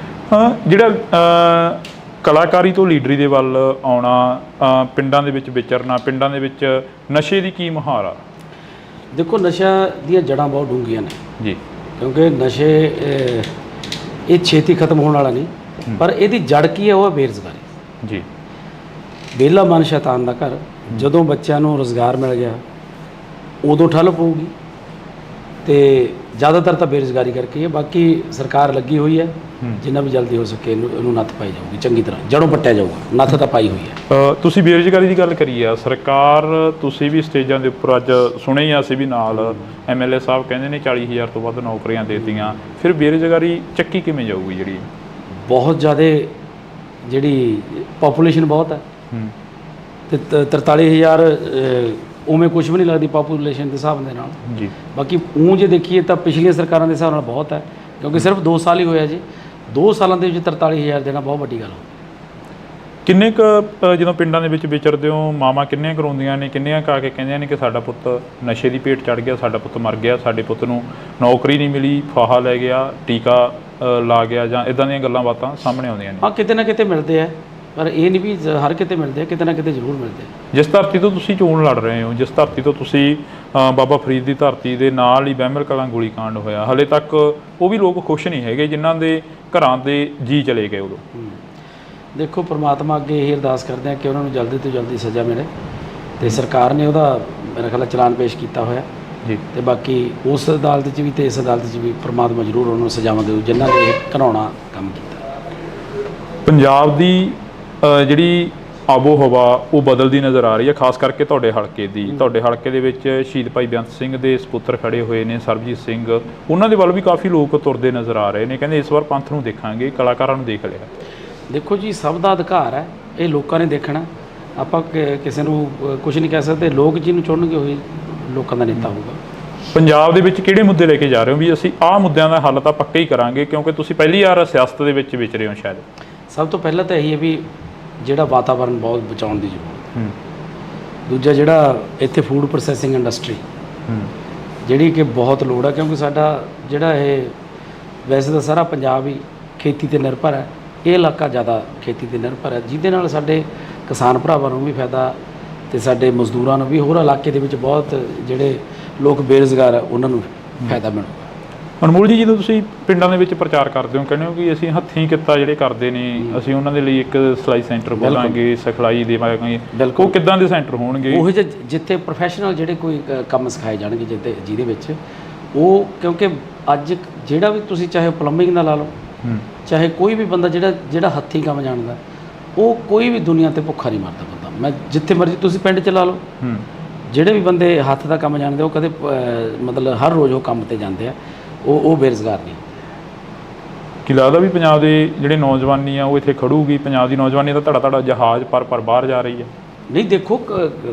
ਹਾਂ, ਜਿਹੜਾ ਕਲਾਕਾਰੀ ਤੋਂ ਲੀਡਰੀ ਦੇ ਵੱਲ ਆਉਣਾ, ਪਿੰਡਾਂ ਦੇ ਵਿੱਚ ਵਿਚਰਨਾ, ਪਿੰਡਾਂ ਦੇ ਵਿੱਚ ਨਸ਼ੇ ਦੀ ਕੀ ਮੁਹਾਰ ਆ? ਦੇਖੋ, ਨਸ਼ਾ ਦੀਆਂ ਜੜ੍ਹਾਂ ਬਹੁਤ ਡੂੰਘੀਆਂ ਨੇ ਜੀ, ਕਿਉਂਕਿ ਨਸ਼ੇ ਇਹ ਛੇਤੀ ਖਤਮ ਹੋਣ ਵਾਲਾ ਨਹੀਂ, ਪਰ ਇਹਦੀ ਜੜ ਕੀ ਹੈ? ਉਹ ਹੈ ਬੇਰੁਜ਼ਗਾਰੀ। ਜੀ, ਵਿਹਲਾ ਮਨ ਸ਼ੈਤਾਨ ਦਾ ਘਰ। ਜਦੋਂ ਬੱਚਿਆਂ ਨੂੰ ਰੁਜ਼ਗਾਰ ਮਿਲ ਗਿਆ ਉਦੋਂ ਠੱਲ ਪਊਗੀ, ਤੇ ਜ਼ਿਆਦਾਤਰ ਤਾਂ ਬੇਰੁਜ਼ਗਾਰੀ ਕਰਕੇ ਹੈ। ਬਾਕੀ ਸਰਕਾਰ ਲੱਗੀ ਹੋਈ ਹੈ, ਜਿੰਨਾ ਵੀ ਜਲਦੀ ਹੋ ਸਕੇ ਇਹਨੂੰ ਨੱਥ ਪਾਈ ਜਾਊਗੀ, ਚੰਗੀ ਤਰ੍ਹਾਂ ਜੜੋਂ ਪੱਟਿਆ ਜਾਊਗਾ। ਨੱਥ ਤਾਂ ਪਾਈ ਹੋਈ ਹੈ। ਤੁਸੀਂ ਬੇਰੁਜ਼ਗਾਰੀ ਦੀ ਗੱਲ ਕਰੀ ਆ, ਸਰਕਾਰ ਤੁਸੀਂ ਵੀ ਸਟੇਜਾਂ ਦੇ ਉੱਪਰ ਅੱਜ ਸੁਣੇ ਹੀ ਆ, ਅਸੀਂ ਵੀ ਨਾਲ MLA ਸਾਹਿਬ ਕਹਿੰਦੇ ਨੇ 40,000 ਤੋਂ ਵੱਧ ਨੌਕਰੀਆਂ ਦੇ ਦਿੱਤੀਆਂ, ਫਿਰ ਬੇਰੁਜ਼ਗਾਰੀ ਚੱਕੀ ਕਿਵੇਂ ਜਾਊਗੀ? ਜਿਹੜੀ ਬਹੁਤ ਜ਼ਿਆਦਾ ਜਿਹੜੀ ਪਾਪੂਲੇਸ਼ਨ ਬਹੁਤ ਹੈ, ਤੇ 43,000 ਉਵੇਂ ਕੁਝ ਵੀ ਨਹੀਂ ਲੱਗਦੀ ਪਾਪੂਲੇਸ਼ਨ ਦੇ ਹਿਸਾਬ ਦੇ ਨਾਲ ਜੀ। ਬਾਕੀ ਉਹ ਜੇ ਦੇਖੀਏ ਤਾਂ ਪਿਛਲੀਆਂ ਸਰਕਾਰਾਂ ਦੇ ਹਿਸਾਬ ਨਾਲ ਬਹੁਤ ਹੈ, ਕਿਉਂਕਿ ਸਿਰਫ 2 ਸਾਲ ਹੀ ਹੋਇਆ ਜੀ। 2 ਸਾਲਾਂ ਦੇ ਵਿੱਚ 43,000 ਦੇਣਾ ਬਹੁਤ ਵੱਡੀ ਗੱਲ ਹੈ। ਕਿੰਨੇ ਕੁ ਜਦੋਂ ਪਿੰਡਾਂ ਦੇ ਵਿੱਚ ਵਿਚਰਦੇ ਹੋ, ਮਾਵਾਂ ਕਿੰਨੀਆਂ ਕਰਾਉਂਦੀਆਂ ਨੇ, ਕਿੰਨੀਆਂ ਕਾ ਕੇ ਕਹਿੰਦੀਆਂ ਨੇ ਕਿ ਸਾਡਾ ਪੁੱਤ ਨਸ਼ੇ ਦੀ ਭੇਟ ਚੜ ਗਿਆ, ਸਾਡਾ ਪੁੱਤ ਮਰ ਗਿਆ, ਸਾਡੇ ਪੁੱਤ ਨੂੰ ਨੌਕਰੀ ਨਹੀਂ ਮਿਲੀ, ਫਾਹਾ ਲੈ ਗਿਆ, ਟੀਕਾ ਲਾ ਗਿਆ, ਜਾਂ ਇਦਾਂ ਦੀਆਂ ਗੱਲਾਂ ਬਾਤਾਂ ਸਾਹਮਣੇ ਆਉਂਦੀਆਂ ਨੇ? ਹਾਂ, ਕਿਤੇ ਨਾ ਕਿਤੇ ਮਿਲਦੇ ਆ, ਪਰ ਇਹ ਨਹੀਂ ਵੀ ਹਰ ਕਿਤੇ ਮਿਲਦੇ ਆ, ਕਿਤੇ ਨਾ ਕਿਤੇ ਜ਼ਰੂਰ ਮਿਲਦੇ ਆ। ਜਿਸ ਧਰਤੀ ਤੋਂ ਤੁਸੀਂ ਚੋਣ ਲੜ ਰਹੇ ਹੋ, ਜਿਸ ਧਰਤੀ ਤੋਂ ਤੁਸੀਂ ਬਾਬਾ ਫਰੀਦ ਦੀ ਧਰਤੀ ਦੇ ਨਾਲ ਹੀ ਬਹਿਮਲ ਕਲਾਂ ਗੋਲੀकांड ਹੋਇਆ, ਹਲੇ ਤੱਕ ਉਹ ਵੀ ਲੋਕ ਖੁਸ਼ ਨਹੀਂ ਹੈਗੇ ਜਿਨ੍ਹਾਂ ਦੇ ਘਰਾਂ ਦੇ ਜੀ ਚਲੇ ਗਏ ਉਦੋਂ। ਦੇਖੋ, ਪ੍ਰਮਾਤਮਾ ਅੱਗੇ ਇਹ ਅਰਦਾਸ ਕਰਦੇ ਆ ਕਿ ਉਹਨਾਂ ਨੂੰ ਜਲਦੀ ਤੋਂ ਜਲਦੀ ਸਜ਼ਾ ਮਿਲੇ, ਤੇ ਸਰਕਾਰ ਨੇ ਉਹਦਾ ਮੇਰਾ ਖਿਆਲ ਚਲਾਨ ਪੇਸ਼ ਕੀਤਾ ਹੋਇਆ ਜੀ। ਤੇ ਬਾਕੀ ਉਸ ਅਦਾਲਤ 'ਚ ਵੀ ਤੇ ਇਸ ਅਦਾਲਤ 'ਚ ਵੀ ਪ੍ਰਮਾਤਮਾ ਜ਼ਰੂਰ ਉਹਨਾਂ ਨੂੰ ਸਜ਼ਾਵਾਂ ਦੇਊ ਜਿਨ੍ਹਾਂ ਨੇ ਇਹ ਘਿਨਾਉਣਾ ਕੰਮ ਕੀਤਾ। ਪੰਜਾਬ ਦੀ ਜਿਹੜੀ ਆਬੋ ਹਵਾ ਉਹ ਬਦਲਦੀ ਨਜ਼ਰ ਆ ਰਹੀ ਹੈ, ਖਾਸ ਕਰਕੇ ਤੁਹਾਡੇ ਹਲਕੇ ਦੀ। ਤੁਹਾਡੇ ਹਲਕੇ ਦੇ ਵਿੱਚ ਸ਼ਹੀਦ ਭਾਈ ਬੇਅੰਤ ਸਿੰਘ ਦੇ ਸਪੁੱਤਰ ਖੜੇ ਹੋਏ ਨੇ, ਸਰਬਜੀਤ ਸਿੰਘ, ਉਹਨਾਂ ਦੇ ਵੱਲ ਵੀ ਕਾਫੀ ਲੋਕ ਤੁਰਦੇ ਨਜ਼ਰ ਆ ਰਹੇ ਨੇ, ਕਹਿੰਦੇ ਇਸ ਵਾਰ ਪੰਥ ਨੂੰ ਦੇਖਾਂਗੇ, ਕਲਾਕਾਰਾਂ ਨੂੰ ਦੇਖ ਲਿਆ। ਦੇਖੋ ਜੀ, ਸਭ ਦਾ ਅਧਿਕਾਰ ਹੈ, ਇਹ ਲੋਕਾਂ ਨੇ ਦੇਖਣਾ। ਆਪਾਂ ਕਿਸੇ ਨੂੰ ਕੁਝ ਨਹੀਂ ਕਹਿ ਸਕਦੇ। ਲੋਕ ਜਿਹਨੂੰ ਚੁਣਨਗੇ ਉਹੀ ਲੋਕਾਂ ਦਾ ਨੇਤਾ ਹੋਊਗਾ। ਪੰਜਾਬ ਦੇ ਵਿੱਚ ਕਿਹੜੇ ਮੁੱਦੇ ਲੈ ਕੇ ਜਾ ਰਹੇ ਹੋ ਵੀ ਅਸੀਂ ਆਹ ਮੁੱਦਿਆਂ ਦਾ ਹੱਲ ਤਾਂ ਪੱਕਾ ਹੀ ਕਰਾਂਗੇ, ਕਿਉਂਕਿ ਤੁਸੀਂ ਪਹਿਲੀ ਵਾਰ ਸਿਆਸਤ ਦੇ ਵਿੱਚ ਵਿਚਰੇ ਹੋ ਸ਼ਾਇਦ? ਸਭ ਤੋਂ ਪਹਿਲਾਂ ਤਾਂ ਇਹੀ ਹੈ ਵੀ ਜਿਹੜਾ ਵਾਤਾਵਰਨ ਬਹੁਤ ਬਚਾਉਣ ਦੀ ਜ਼ਰੂਰਤ ਹੈ। ਦੂਜਾ, ਜਿਹੜਾ ਇੱਥੇ ਫੂਡ ਪ੍ਰੋਸੈਸਿੰਗ ਇੰਡਸਟਰੀ ਜਿਹੜੀ ਕਿ ਬਹੁਤ ਲੋੜ ਹੈ, ਕਿਉਂਕਿ ਸਾਡਾ ਜਿਹੜਾ ਇਹ ਵੈਸੇ ਤਾਂ ਸਾਰਾ ਪੰਜਾਬ ਹੀ ਖੇਤੀ 'ਤੇ ਨਿਰਭਰ ਹੈ, ਇਹ ਇਲਾਕਾ ਜ਼ਿਆਦਾ ਖੇਤੀ 'ਤੇ ਨਿਰਭਰ ਹੈ, ਜਿਹਦੇ ਨਾਲ ਸਾਡੇ ਕਿਸਾਨ ਭਰਾਵਾਂ ਨੂੰ ਵੀ ਫਾਇਦਾ ਤੇ ਸਾਡੇ ਮਜ਼ਦੂਰਾਂ ਨੂੰ ਵੀ, ਹੋਰ ਇਲਾਕੇ ਦੇ ਵਿੱਚ ਬਹੁਤ ਜਿਹੜੇ ਲੋਕ ਬੇਰੁਜ਼ਗਾਰ ਹੈ ਉਹਨਾਂ ਨੂੰ ਫਾਇਦਾ ਮਿਲੂਗਾ। ਅਨਮੋਲ ਜੀ, ਜਦੋਂ ਤੁਸੀਂ ਪਿੰਡਾਂ ਦੇ ਵਿੱਚ ਪ੍ਰਚਾਰ ਕਰਦੇ ਹੋ, ਕਹਿੰਦੇ ਹੋ ਕਿ ਅਸੀਂ ਹੱਥੀਂ ਕਿੱਤਾ ਜਿਹੜੇ ਕਰਦੇ ਨੇ, ਅਸੀਂ ਉਹਨਾਂ ਦੇ ਲਈ ਇੱਕ ਸਿਲਾਈ ਸੈਂਟਰ ਖੋਲਾਂਗੇ, ਸਿਖਲਾਈ ਦੇਵਾਂਗੇ, ਉਹ ਕਿੱਦਾਂ ਦੇ ਸੈਂਟਰ ਹੋਣਗੇ? ਉਹ ਜਿੱਥੇ ਪ੍ਰੋਫੈਸ਼ਨਲ ਜਿਹੜੇ ਕੋਈ ਕੰਮ ਸਿਖਾਏ ਜਾਣਗੇ, ਜਿਹਦੇ ਵਿੱਚ ਉਹ, ਕਿਉਂਕਿ ਅੱਜ ਜਿਹੜਾ ਵੀ ਤੁਸੀਂ ਚਾਹੇ ਪਲੰਬਿੰਗ ਦਾ ਲਾ ਲਓ, ਚਾਹੇ ਕੋਈ ਵੀ ਬੰਦਾ ਜਿਹੜਾ ਹੱਥੀਂ ਕੰਮ ਜਾਣਦਾ, ਉਹ ਕੋਈ ਵੀ ਦੁਨੀਆ ਤੇ ਭੁੱਖਾ ਨਹੀਂ ਮਰਦਾ ਬੰਦਾ। ਮੈਂ ਜਿੱਥੇ ਮਰਜ਼ੀ ਤੁਸੀਂ ਪਿੰਡ 'ਚ ਲਾ ਲਓ, ਜਿਹੜੇ ਵੀ ਬੰਦੇ ਹੱਥ ਦਾ ਕੰਮ ਜਾਣਦੇ ਉਹ ਕਦੇ ਮਤਲਬ ਹਰ ਰੋਜ਼ ਉਹ ਕੰਮ ਤੇ ਜਾਂਦੇ ਆ, ਉਹ ਬੇਰੁਜ਼ਗਾਰ ਨਹੀਂ। ਕੀ ਲੱਗਦਾ ਵੀ ਪੰਜਾਬ ਦੇ ਜਿਹੜੇ ਨੌਜਵਾਨੀ ਆ ਉਹ ਇੱਥੇ ਖੜੂਗੀ? ਪੰਜਾਬ ਦੀ ਨੌਜਵਾਨੀ ਦਾ ਧੜਾ ਜਹਾਜ਼ ਪਰ ਬਾਹਰ ਜਾ ਰਹੀ ਹੈ। ਨਹੀਂ, ਦੇਖੋ,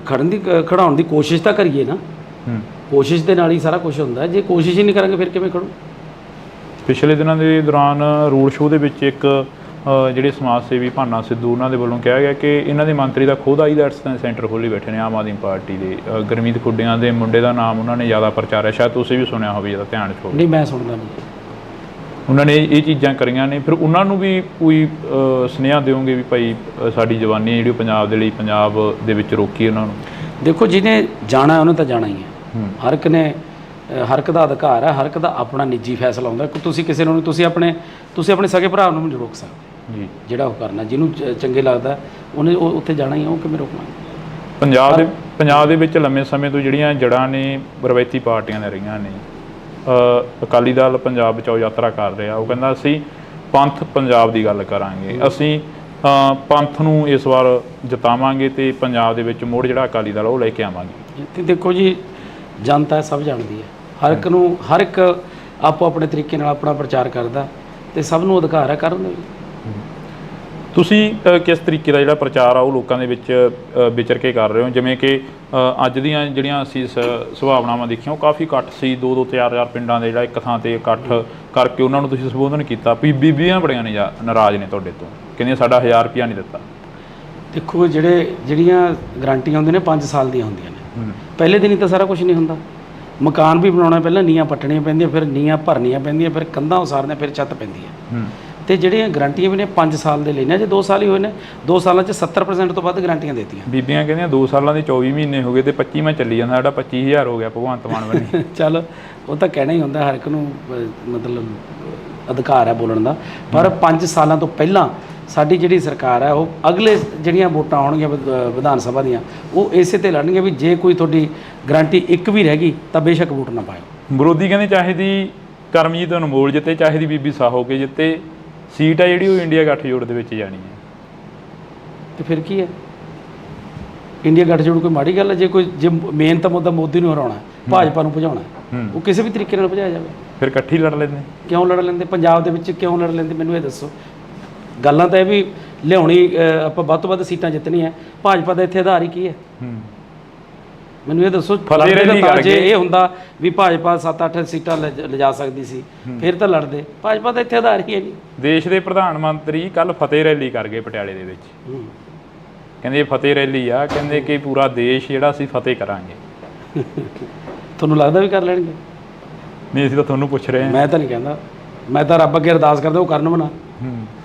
ਖੜਾਉਣ ਦੀ ਕੋਸ਼ਿਸ਼ ਤਾਂ ਕਰੀਏ ਨਾ। ਕੋਸ਼ਿਸ਼ ਦੇ ਨਾਲ ਹੀ ਸਾਰਾ ਕੁਝ ਹੁੰਦਾ। ਜੇ ਕੋਸ਼ਿਸ਼ ਹੀ ਨਹੀਂ ਕਰਾਂਗੇ ਫਿਰ ਕਿਵੇਂ ਖੜੂ? ਪਿਛਲੇ ਦਿਨਾਂ ਦੇ ਦੌਰਾਨ ਰੋਡ ਸ਼ੋਅ ਦੇ ਵਿੱਚ ਇੱਕ ਜਿਹੜੇ ਸਮਾਜ ਸੇਵੀ ਭਾਨਾ ਸਿੱਧੂ, ਉਹਨਾਂ ਦੇ ਵੱਲੋਂ ਕਿਹਾ ਗਿਆ ਕਿ ਇਹਨਾਂ ਦੇ ਮੰਤਰੀ ਦਾ ਖੁਦ ਆਈਲੈਟਸ ਸੈਂਟਰ ਖੋਲ੍ਹੀ ਬੈਠੇ ਨੇ ਆਮ ਆਦਮੀ ਪਾਰਟੀ ਦੇ। ਗੁਰਮੀਤ ਖੁੱਡੀਆਂ ਦੇ ਮੁੰਡੇ ਦਾ ਨਾਮ ਉਹਨਾਂ ਨੇ ਜ਼ਿਆਦਾ ਪ੍ਰਚਾਰਿਆ, ਸ਼ਾਇਦ ਤੁਸੀਂ ਵੀ ਸੁਣਿਆ ਹੋਵੇ, ਜਿਹਦਾ ਧਿਆਨ 'ਚ ਹੋਵੇ। ਨਹੀਂ, ਮੈਂ ਸੁਣਦਾ ਨਹੀਂ। ਉਹਨਾਂ ਨੇ ਇਹ ਚੀਜ਼ਾਂ ਕਰੀਆਂ ਨੇ, ਫਿਰ ਉਹਨਾਂ ਨੂੰ ਵੀ ਕੋਈ ਸੁਨੇਹਾ ਦਿਓਗੇ ਵੀ ਭਾਈ ਸਾਡੀ ਜਵਾਨੀ ਜਿਹੜੀ ਪੰਜਾਬ ਦੇ ਲਈ, ਪੰਜਾਬ ਦੇ ਵਿੱਚ ਰੋਕੀ ਉਹਨਾਂ ਨੂੰ? ਦੇਖੋ, ਜਿਹਨੇ ਜਾਣਾ ਉਹਨੇ ਤਾਂ ਜਾਣਾ ਹੀ ਹੈ। ਹਰ ਇੱਕ ਦਾ ਅਧਿਕਾਰ ਹੈ, ਹਰ ਇੱਕ ਦਾ ਆਪਣਾ ਨਿੱਜੀ ਫੈਸਲਾ ਹੁੰਦਾ। ਤੁਸੀਂ ਕਿਸੇ ਨੂੰ ਤੁਸੀਂ ਆਪਣੇ ਸਗੇ ਭਰਾ ਨੂੰ ਨਹੀਂ ਰੋਕ ਸਕਦੇ ਜੀ। ਜਿਹੜਾ ਉਹ ਕਰਨਾ, ਜਿਹਨੂੰ ਚੰਗੇ ਲੱਗਦਾ ਉਹਨੇ ਉੱਥੇ ਜਾਣਾ ਹੀ ਹੈ, ਉਹ ਕਿਵੇਂ ਰੋਕਣਾ? ਪੰਜਾਬ ਦੇ ਵਿੱਚ ਲੰਮੇ ਸਮੇਂ ਤੋਂ ਜਿਹੜੀਆਂ ਜੜ੍ਹਾਂ ਨੇ ਰਵਾਇਤੀ ਪਾਰਟੀਆਂ ਨੇ ਰਹੀਆਂ ਨੇ। ਅਕਾਲੀ ਦਲ ਪੰਜਾਬ ਬਚਾਓ ਯਾਤਰਾ ਕਰ ਰਿਹਾ, ਉਹ ਕਹਿੰਦਾ ਅਸੀਂ ਪੰਥ ਪੰਜਾਬ ਦੀ ਗੱਲ ਕਰਾਂਗੇ, ਅਸੀਂ ਪੰਥ ਨੂੰ ਇਸ ਵਾਰ ਜਿਤਾਵਾਂਗੇ ਤੇ ਪੰਜਾਬ ਦੇ ਵਿੱਚ ਮੁੜ ਜਿਹੜਾ ਅਕਾਲੀ ਦਲ ਉਹ ਲੈ ਕੇ ਆਵਾਂਗੇ। ਤੇ ਦੇਖੋ ਜੀ, ਜਨਤਾ ਸਭ ਜਾਣਦੀ ਹੈ, ਹਰ ਇੱਕ ਆਪੋ ਆਪਣੇ ਤਰੀਕੇ ਨਾਲ ਆਪਣਾ ਪ੍ਰਚਾਰ ਕਰਦਾ ਤੇ ਸਭ ਨੂੰ ਅਧਿਕਾਰ ਹੈ ਕਰਨ ਦਾ ਵੀ। ਤੁਸੀਂ ਕਿਸ ਤਰੀਕੇ ਦਾ ਜਿਹੜਾ ਪ੍ਰਚਾਰ ਆ ਉਹ ਲੋਕਾਂ ਦੇ ਵਿੱਚ ਵਿਚਰ ਕੇ ਕਰ ਰਹੇ ਹੋ? ਜਿਵੇਂ ਕਿ ਅੱਜ ਦੀਆਂ ਜਿਹੜੀਆਂ ਅਸੀਂ ਸੁਭਾਵਨਾਵਾਂ ਦੇਖੀਆਂ ਉਹ ਕਾਫੀ ਇਕੱਠ ਸੀ, 2-2 4-4 ਪਿੰਡਾਂ ਦੇ ਜਿਹੜਾ ਇੱਕ ਥਾਂ ਤੇ ਇਕੱਠ ਕਰਕੇ ਉਹਨਾਂ ਨੂੰ ਤੁਸੀਂ ਸੰਬੋਧਨ ਕੀਤਾ। ਬੀਬੀਆਂ ਬੜੀਆਂ ਨਾਰਾਜ਼ ਨੇ ਤੁਹਾਡੇ ਤੋਂ, ਕਹਿੰਦੀਆਂ ਸਾਡਾ 1000 ਰੁਪਇਆ ਨਹੀਂ ਦਿੱਤਾ। ਦੇਖੋ ਜਿਹੜੀਆਂ ਗਰੰਟੀਆਂ ਹੁੰਦੀਆਂ ਨੇ 5 ਸਾਲ ਦੀਆਂ ਹੁੰਦੀਆਂ ਨੇ। ਪਹਿਲੇ ਦਿਨ ਹੀ ਤਾਂ ਸਾਰਾ ਕੁਝ ਨਹੀਂ ਹੁੰਦਾ। ਮਕਾਨ ਵੀ ਬਣਾਉਣਾ ਪਹਿਲਾਂ ਨੀਹਾਂ ਪੱਟਣੀਆਂ ਪੈਂਦੀਆਂ, ਫਿਰ ਨੀਹਾਂ ਭਰਨੀਆਂ ਪੈਂਦੀਆਂ, ਫਿਰ ਕੰਧਾਂ ਉਸਾਰਨੀਆਂ, ਫਿਰ ਛੱਤ ਪੈਂਦੀ ਹੈ। ਤੇ ਜਿਹੜੀਆਂ ਗਰੰਟੀਆਂ ਵੀ ਨੇ 5 ਸਾਲ ਦੇ ਲੈਣੇ, ਜੇ 2 ਸਾਲ ਹੀ ਹੋਏ ਨੇ, 2 ਸਾਲਾਂ 'ਚ 70% ਤੋਂ ਵੱਧ ਗਰੰਟੀਆਂ ਦੇਤੀਆਂ। ਬੀਬੀਆਂ ਕਹਿੰਦੀਆਂ 2 ਸਾਲਾਂ ਦੇ 24 ਮਹੀਨੇ ਹੋ ਗਏ ਤੇ 25ਵਾਂ ਚੱਲੀ ਜਾਂਦਾ, ਸਾਡਾ 25000 ਹੋ ਗਿਆ ਭਗਵੰਤ ਮਾਨ ਬਣੀ। ਚੱਲ ਉਹ ਤਾਂ ਕਹਿਣਾ ਹੀ ਹੁੰਦਾ, ਹਰ ਇੱਕ ਨੂੰ ਮਤਲਬ ਅਧਿਕਾਰ ਹੈ ਬੋਲਣ ਦਾ। ਪਰ 5 ਸਾਲਾਂ ਤੋਂ ਪਹਿਲਾਂ ਸਾਡੀ ਜਿਹੜੀ ਸਰਕਾਰ ਹੈ ਉਹ ਅਗਲੇ ਜਿਹੜੀਆਂ ਵੋਟਾਂ ਆਉਣਗੀਆਂ ਵਿਧਾਨ ਸਭਾ ਦੀਆਂ ਉਹ ਇਸੇ ਤੇ ਲੜਨਗੀਆਂ ਵੀ ਜੇ ਕੋਈ ਤੁਹਾਡੀ ਗਰੰਟੀ ਇੱਕ ਵੀ ਰਹਿ ਗਈ ਤਾਂ ਬੇਸ਼ੱਕ ਵੋਟ ਨਾ ਪਾਇਓ। ਵਿਰੋਧੀ ਕਹਿੰਦੇ ਚਾਹੇ ਦੀ ਕਰਮਜੀਤ ਅਨਮੋਲ ਜਿੱਤੇ, ਚਾਹੇ ਦੀ ਬੀਬੀ ਸਾਹੋ ਕੇ ਜਿੱਤੇ, ਸੀਟ ਆ ਜਿਹੜੀ ਉਹ ਇੰਡੀਆ ਗੱਠਜੋੜ ਦੇ ਵਿੱਚ ਜਾਣੀ ਹੈ। ਤੇ ਫਿਰ ਕੀ ਹੈ, ਇੰਡੀਆ ਗੱਠਜੋੜ ਕੋਈ ਮਾੜੀ ਗੱਲ ਹੈ? ਜੇ ਮੇਨ ਤਾਂ ਮੁੱਦਾ ਮੋਦੀ ਨੂੰ ਹਰਾਉਣਾ, ਭਾਜਪਾ ਨੂੰ ਭਜਾਉਣਾ, ਉਹ ਕਿਸੇ ਵੀ ਤਰੀਕੇ ਨਾਲ ਭਜਾਇਆ ਜਾਵੇ। ਫਿਰ ਇਕੱਠੀ ਲੜ ਲੈਂਦੇ? ਕਿਉਂ ਲੜ ਲੈਂਦੇ? ਪੰਜਾਬ ਦੇ ਵਿੱਚ ਕਿਉਂ ਲੜ ਲੈਂਦੇ ਮੈਨੂੰ ਇਹ ਦੱਸੋ। ਗੱਲਾਂ ਤਾਂ ਇਹ ਵੀ ਲਿਆਉਣੀ ਆਪਾਂ ਵੱਧ ਤੋਂ ਵੱਧ ਸੀਟਾਂ ਜਿੱਤਣੀਆਂ, ਭਾਜਪਾ ਦਾ ਇੱਥੇ ਆਧਾਰ ਹੀ ਕੀ ਹੈ? ਮੈਨੂੰ ਇਹ ਦੱਸੋ। ਜੇ ਇਹ ਹੁੰਦਾ ਵੀ ਭਾਜਪਾ 7-8 ਸੀਟਾਂ ਲਿਜਾ ਸਕਦੀ ਸੀ ਫਿਰ ਤਾਂ ਲੜਦੇ। ਭਾਜਪਾ ਦਾ ਇੱਥੇ ਆਧਾਰ ਹੀ ਹੈ ਨਹੀਂ। ਦੇਸ਼ ਦੇ ਪ੍ਰਧਾਨ ਮੰਤਰੀ ਕੱਲ ਫਤਿਹ ਰੈਲੀ ਕਰ ਗਏ ਪਟਿਆਲੇ ਦੇ ਵਿੱਚ। ਕਹਿੰਦੇ ਫਤਿਹ ਰੈਲੀ ਆ, ਕਹਿੰਦੇ ਕਿ ਪੂਰਾ ਦੇਸ਼ ਜਿਹੜਾ ਅਸੀਂ ਫਤਿਹ ਕਰਾਂਗੇ। ਤੁਹਾਨੂੰ ਲੱਗਦਾ ਵੀ ਕਰ ਲੈਣਗੇ? ਨਹੀਂ, ਅਸੀਂ ਤਾਂ ਤੁਹਾਨੂੰ ਪੁੱਛ ਰਹੇ ਹਾਂ। ਮੈਂ ਤਾਂ ਨਹੀਂ ਕਹਿੰਦਾ, ਮੈਂ ਤਾਂ ਰੱਬ ਅੱਗੇ ਅਰਦਾਸ ਕਰਦਾ ਉਹ ਕਰਨ ਬਣਾ।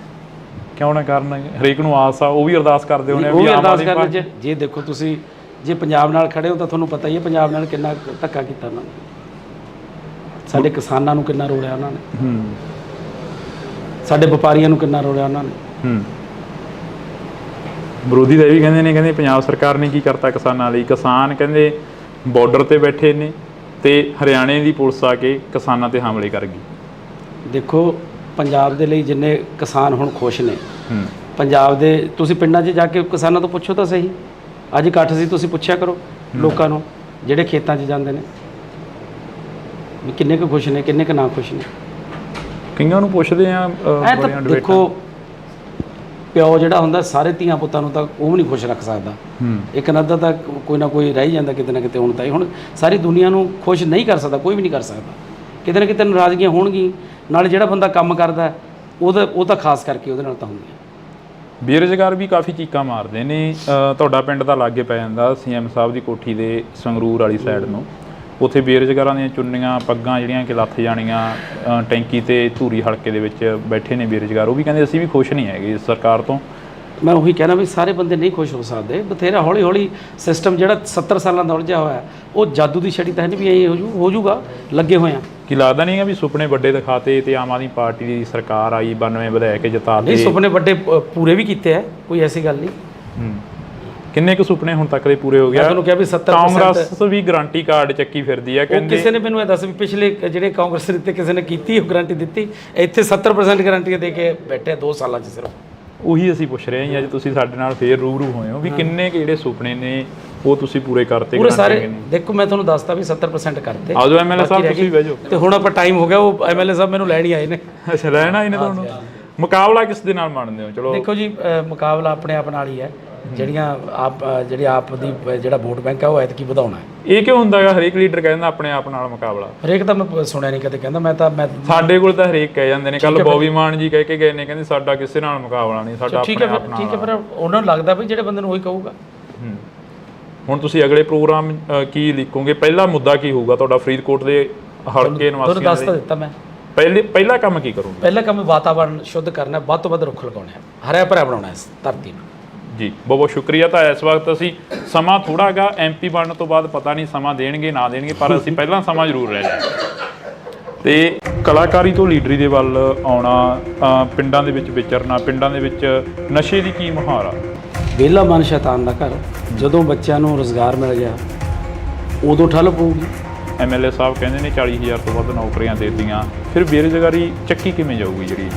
ਕਿਉਂ ਨਾ ਕਰਨ? ਹਰੇਕ ਨੂੰ ਆਸ ਆ, ਉਹ ਵੀ ਅਰਦਾਸ ਕਰਦੇ ਹੋਣੇ ਉਹ ਵੀ ਅਰਦਾਸ ਕਰਦੇ। ਜੇ ਦੇਖੋ ਤੁਸੀਂ ਜੇ ਪੰਜਾਬ ਨਾਲ ਖੜੇ ਹੋ ਤਾਂ ਤੁਹਾਨੂੰ ਪਤਾ ਹੀ ਹੈ ਪੰਜਾਬ ਨਾਲ ਕਿੰਨਾ ਧੱਕਾ ਕੀਤਾ ਉਹਨਾਂ ਨੇ, ਸਾਡੇ ਕਿਸਾਨਾਂ ਨੂੰ ਕਿੰਨਾ ਰੋਲਿਆ ਉਹਨਾਂ ਨੇ, ਸਾਡੇ ਵਪਾਰੀਆਂ ਨੂੰ ਕਿੰਨਾ ਰੋਲਿਆ ਉਹਨਾਂ ਨੇ। ਵਿਰੋਧੀ ਤਾਂ ਇਹ ਵੀ ਕਹਿੰਦੇ ਪੰਜਾਬ ਸਰਕਾਰ ਨੇ ਕੀ ਕਰਤਾ ਕਿਸਾਨਾਂ ਲਈ। ਕਿਸਾਨ ਕਹਿੰਦੇ ਬਾਰਡਰ ਤੇ ਬੈਠੇ ਨੇ ਤੇ ਹਰਿਆਣੇ ਦੀ ਪੁਲਿਸ ਆ ਕੇ ਕਿਸਾਨਾਂ ਤੇ ਹਮਲੇ ਕਰ ਗਈ। ਦੇਖੋ ਪੰਜਾਬ ਦੇ ਲਈ ਜਿੰਨੇ ਕਿਸਾਨ ਹੁਣ ਖੁਸ਼ ਨੇ, ਪੰਜਾਬ ਦੇ ਤੁਸੀਂ ਪਿੰਡਾਂ 'ਚ ਜਾ ਕੇ ਕਿਸਾਨਾਂ ਤੋਂ ਪੁੱਛੋ ਤਾਂ ਸਹੀ। ਅੱਜ ਇਕੱਠ ਸੀ, ਤੁਸੀਂ ਪੁੱਛਿਆ ਕਰੋ ਲੋਕਾਂ ਨੂੰ ਜਿਹੜੇ ਖੇਤਾਂ 'ਚ ਜਾਂਦੇ ਨੇ ਵੀ ਕਿੰਨੇ ਕੁ ਖੁਸ਼ ਨੇ, ਕਿੰਨੇ ਕੁ ਨਾ ਖੁਸ਼ ਨੇ। ਕਈਆਂ ਨੂੰ ਪੁੱਛਦੇ ਆ। ਦੇਖੋ ਪਿਓ ਜਿਹੜਾ ਹੁੰਦਾ ਸਾਰੇ ਧੀਆਂ ਪੁੱਤਾਂ ਨੂੰ ਤਾਂ ਉਹ ਵੀ ਨਹੀਂ ਖੁਸ਼ ਰੱਖ ਸਕਦਾ। ਇੱਕ ਨੱਦਾ ਤਾਂ ਕੋਈ ਨਾ ਕੋਈ ਰਹਿ ਜਾਂਦਾ ਕਿਤੇ ਨਾ ਕਿਤੇ। ਹੁਣ ਸਾਰੀ ਦੁਨੀਆ ਨੂੰ ਖੁਸ਼ ਨਹੀਂ ਕਰ ਸਕਦਾ, ਕੋਈ ਵੀ ਨਹੀਂ ਕਰ ਸਕਦਾ। ਕਿਤੇ ਨਾ ਕਿਤੇ ਨਾਰਾਜ਼ਗੀਆਂ ਹੋਣਗੀਆਂ। ਨਾਲੇ ਜਿਹੜਾ ਬੰਦਾ ਕੰਮ ਕਰਦਾ ਉਹ ਤਾਂ ਖਾਸ ਕਰਕੇ ਉਹਦੇ ਨਾਲ ਤਾਂ ਹੁੰਦੀਆਂ। ਬੇਰੁਜ਼ਗਾਰ ਵੀ ਕਾਫੀ ਚੀਕਾਂ ਮਾਰਦੇ ਨੇ। ਤੁਹਾਡਾ ਪਿੰਡ ਤਾਂ ਲਾਗੇ ਪੈ ਜਾਂਦਾ CM ਸਾਹਿਬ ਦੀ ਕੋਠੀ ਦੇ ਸੰਗਰੂਰ ਵਾਲੀ ਸਾਈਡ ਨੂੰ। ਉੱਥੇ ਬੇਰੁਜ਼ਗਾਰਾਂ ਦੀਆਂ ਚੁੰਨੀਆਂ ਪੱਗਾਂ ਜਿਹੜੀਆਂ ਕਿ ਲੱਥ ਜਾਣੀਆਂ, ਟੈਂਕੀ ਤੇ ਧੂਰੀ ਹਲਕੇ ਦੇ ਵਿੱਚ ਬੈਠੇ ਨੇ ਬੇਰੁਜ਼ਗਾਰ। ਉਹ ਵੀ ਕਹਿੰਦੇ ਅਸੀਂ ਵੀ ਖੁਸ਼ ਨਹੀਂ ਹੈਗੇ ਇਸ ਸਰਕਾਰ ਤੋਂ। ਮੈਂ ਉਹੀ ਕਹਿਣਾ ਵੀ ਸਾਰੇ ਬੰਦੇ ਨਹੀਂ ਖੁਸ਼ ਹੋ ਸਕਦੇ। ਬਥੇਰਾ ਹੌਲੀ ਹੌਲੀ ਸਿਸਟਮ ਜਿਹੜਾ 70 ਸਾਲਾਂ ਦਾ ਉਲਝਿਆ ਹੋਇਆ ਉਹ ਜਾਦੂ ਦੀ ਛੜੀ ਤਾਂ ਨਹੀਂ ਵੀ ਇਹ ਹੋ ਜੂਗਾ। ਲੱਗੇ ਹੋਏ ਆ। ਕੀ ਲੱਗਦਾ ਨਹੀਂ ਵੀ ਸੁਪਨੇ ਵੱਡੇ ਦਿਖਾਤੇ ਤੇ ਆਮ ਆਦਮੀ ਪਾਰਟੀ ਦੀ ਸਰਕਾਰ ਆਈ 92 ਵਧਾਇਆ ਕੇ ਜਿਤਾਤੇ? ਨਹੀਂ, ਸੁਪਨੇ ਵੱਡੇ ਪੂਰੇ ਵੀ ਕੀਤੇ ਆ, ਕੋਈ ਐਸੀ ਗੱਲ ਨਹੀਂ। ਕਿੰਨੇ ਕੁ ਸੁਪਨੇ ਹੁਣ ਤੱਕ ਦੇ ਪੂਰੇ ਹੋ ਗਏ? ਤੁਹਾਨੂੰ ਕਿਹਾ ਵੀ 70% ਕਾਂਗਰਸ ਵੀ ਗਾਰੰਟੀ ਕਾਰਡ ਚੱਕੀ ਫਿਰਦੀ ਆ। ਕਹਿੰਦੇ ਕਿਸੇ ਨੇ ਮੈਨੂੰ ਇਹ ਦੱਸ ਵੀ ਪਿਛਲੇ ਜਿਹੜੇ ਕਾਂਗਰਸ ਦਿੱਤੇ ਕਿਸੇ ਨੇ ਕੀਤੀ ਉਹ ਗਾਰੰਟੀ ਦਿੱਤੀ? ਇੱਥੇ 70% ਗਾਰੰਟੀਆਂ ਦੇ ਕੇ ਬੈਠੇ 2 ਸਾਲਾਂ 'ਚ ਸਿਰਫ। ਉਹੀ ਅਸੀਂ ਪੁੱਛ ਰਹੇ ਹਾਂ ਅੱਜ ਤੁਸੀਂ ਸਾਡੇ ਨਾਲ ਫੇਰ ਰੂਬਰੂ ਹੋਏ ਹੋ ਵੀ ਕਿੰਨੇ ਕੁ ਜਿਹੜੇ ਸੁਪਨੇ ਨੇ ਉਹ ਤੁਸੀਂ ਪੂਰੇ ਕਰਤੇ? ਪੂਰੇ ਸਾਰੇ। ਦੇਖੋ ਮੈਂ ਤੁਹਾਨੂੰ ਦੱਸਤਾ ਵੀ 70% ਕਰਤੇ। ਆ ਜਾਓ MLA ਸਾਹਿਬ, ਤੁਸੀਂ ਬਹਿ ਜਾਓ। ਤੇ ਹੁਣ ਆਪਾਂ ਟਾਈਮ ਹੋ ਗਿਆ, ਉਹ MLA ਸਾਹਿਬ ਮੈਨੂੰ ਲੈਣ ਹੀ ਆਏ ਨੇ। ਅੱਛਾ, ਲੈਣ ਆਏ ਨੇ ਤੁਹਾਨੂੰ? ਮੁਕਾਬਲਾ ਕਿਸ ਦੇ ਨਾਲ ਮੰਨਦੇ ਹੋ? ਚਲੋ ਦੇਖੋ ਜੀ, ਮੁਕਾਬਲਾ ਆਪਣੇ ਆਪ ਨਾਲ ਹੀ ਹੈ। ਜਿਹੜੀ ਆਪ ਦੀ ਜਿਹੜਾ ਵੋਟ ਬੈਂਕ ਹੈ ਉਹ ਐਤਕੀ ਵਧਾਉਣਾ ਹੈ। ਇਹ ਕਿਉਂ ਹੁੰਦਾ ਹੈਗਾ? ਹਰੇਕ ਲੀਡਰ ਕਹਿੰਦਾ ਆਪਣੇ ਆਪ ਨਾਲ ਮੁਕਾਬਲਾ। ਹਰੇਕ ਤਾਂ ਮੈਂ ਸੁਣਿਆ ਨਹੀਂ ਕਦੇ ਕਹਿੰਦਾ। ਮੈਂ ਸਾਡੇ ਕੋਲ ਤਾਂ ਹਰੇਕ ਕਹਿ ਜਾਂਦੇ ਨੇ। ਕੱਲ ਬੋਬੀ ਮਾਨ ਜੀ ਕਹਿ ਕੇ ਗਏ ਨੇ, ਕਹਿੰਦੇ ਸਾਡਾ ਕਿਸੇ ਨਾਲ ਮੁਕਾਬਲਾ ਨਹੀਂ, ਸਾਡਾ ਆਪਣੇ ਆਪ ਨਾਲ। ਠੀਕ ਹੈ, ਫਿਰ ਉਹਨਾਂ ਨੂੰ ਲੱਗਦਾ ਵੀ ਜਿਹੜੇ ਬੰਦੇ ਨੂੰ ਉਹੀ ਕਹੂਗਾ। ਹੁਣ ਤੁਸੀਂ ਅਗਲੇ ਪ੍ਰੋਗਰਾਮ ਕੀ ਲਿਖੋਗੇ? ਪਹਿਲਾ ਮੁੱਦਾ ਕੀ ਹੋਊਗਾ ਤੁਹਾਡਾ ਫਰੀਦਕੋਟ ਦੇ ਹਲਕੇ ਨਿਵਾਸੀਆਂ ਦਾ? ਦੱਸ ਤਾਂ ਦਿੱਤਾ ਮੈਂ। ਪਹਿਲਾ ਕੰਮ ਕੀ ਕਰੋਗੇ? ਪਹਿਲਾ ਕੰਮ ਵਾਤਾਵਰਨ ਸ਼ੁੱਧ ਕਰਨਾ, ਵੱਧ ਤੋਂ ਵੱਧ ਰੁੱਖ ਲਗਾਉਣੇ, ਹਰਿਆ ਭਰਿਆ ਬਣਾਉਣਾ ਇਸ ਧਰਤੀ ਨੂੰ। ਜੀ ਬਹੁਤ ਬਹੁਤ ਸ਼ੁਕਰੀਆ। ਤਾਂ ਇਸ ਵਕਤ ਅਸੀਂ ਸਮਾਂ ਥੋੜ੍ਹਾ ਗਾ MP ਬਣਨ ਤੋਂ ਬਾਅਦ ਪਤਾ ਨਹੀਂ ਸਮਾਂ ਦੇਣਗੇ ਨਾ ਦੇਣਗੇ, ਪਰ ਅਸੀਂ ਪਹਿਲਾਂ ਸਮਾਂ ਜ਼ਰੂਰ ਲੈ ਲਿਆ। ਤੇ ਕਲਾਕਾਰੀ ਤੋਂ ਲੀਡਰੀ ਦੇ ਵੱਲ ਆਉਣਾ, ਪਿੰਡਾਂ ਦੇ ਵਿੱਚ ਵਿਚਰਨਾ, ਪਿੰਡਾਂ ਦੇ ਵਿੱਚ ਨਸ਼ੇ ਦੀ ਕੀ ਮੁਹਾਰ ਆ? ਵਿਹਲਾ ਮਨ ਸ਼ੈਤਾਨ ਦਾ ਘਰ। ਜਦੋਂ ਬੱਚਿਆਂ ਨੂੰ ਰੁਜ਼ਗਾਰ ਮਿਲ ਗਿਆ ਉਦੋਂ ਠੱਲ ਪਊਗੀ। MLA ਸਾਹਿਬ ਕਹਿੰਦੇ ਨੇ 40,000 ਤੋਂ ਵੱਧ ਨੌਕਰੀਆਂ ਦੇ ਦਿੱਤੀਆਂ, ਫਿਰ ਬੇਰੁਜ਼ਗਾਰੀ ਚੱਕੀ ਕਿਵੇਂ ਜਾਊਗੀ? ਜਿਹੜੀ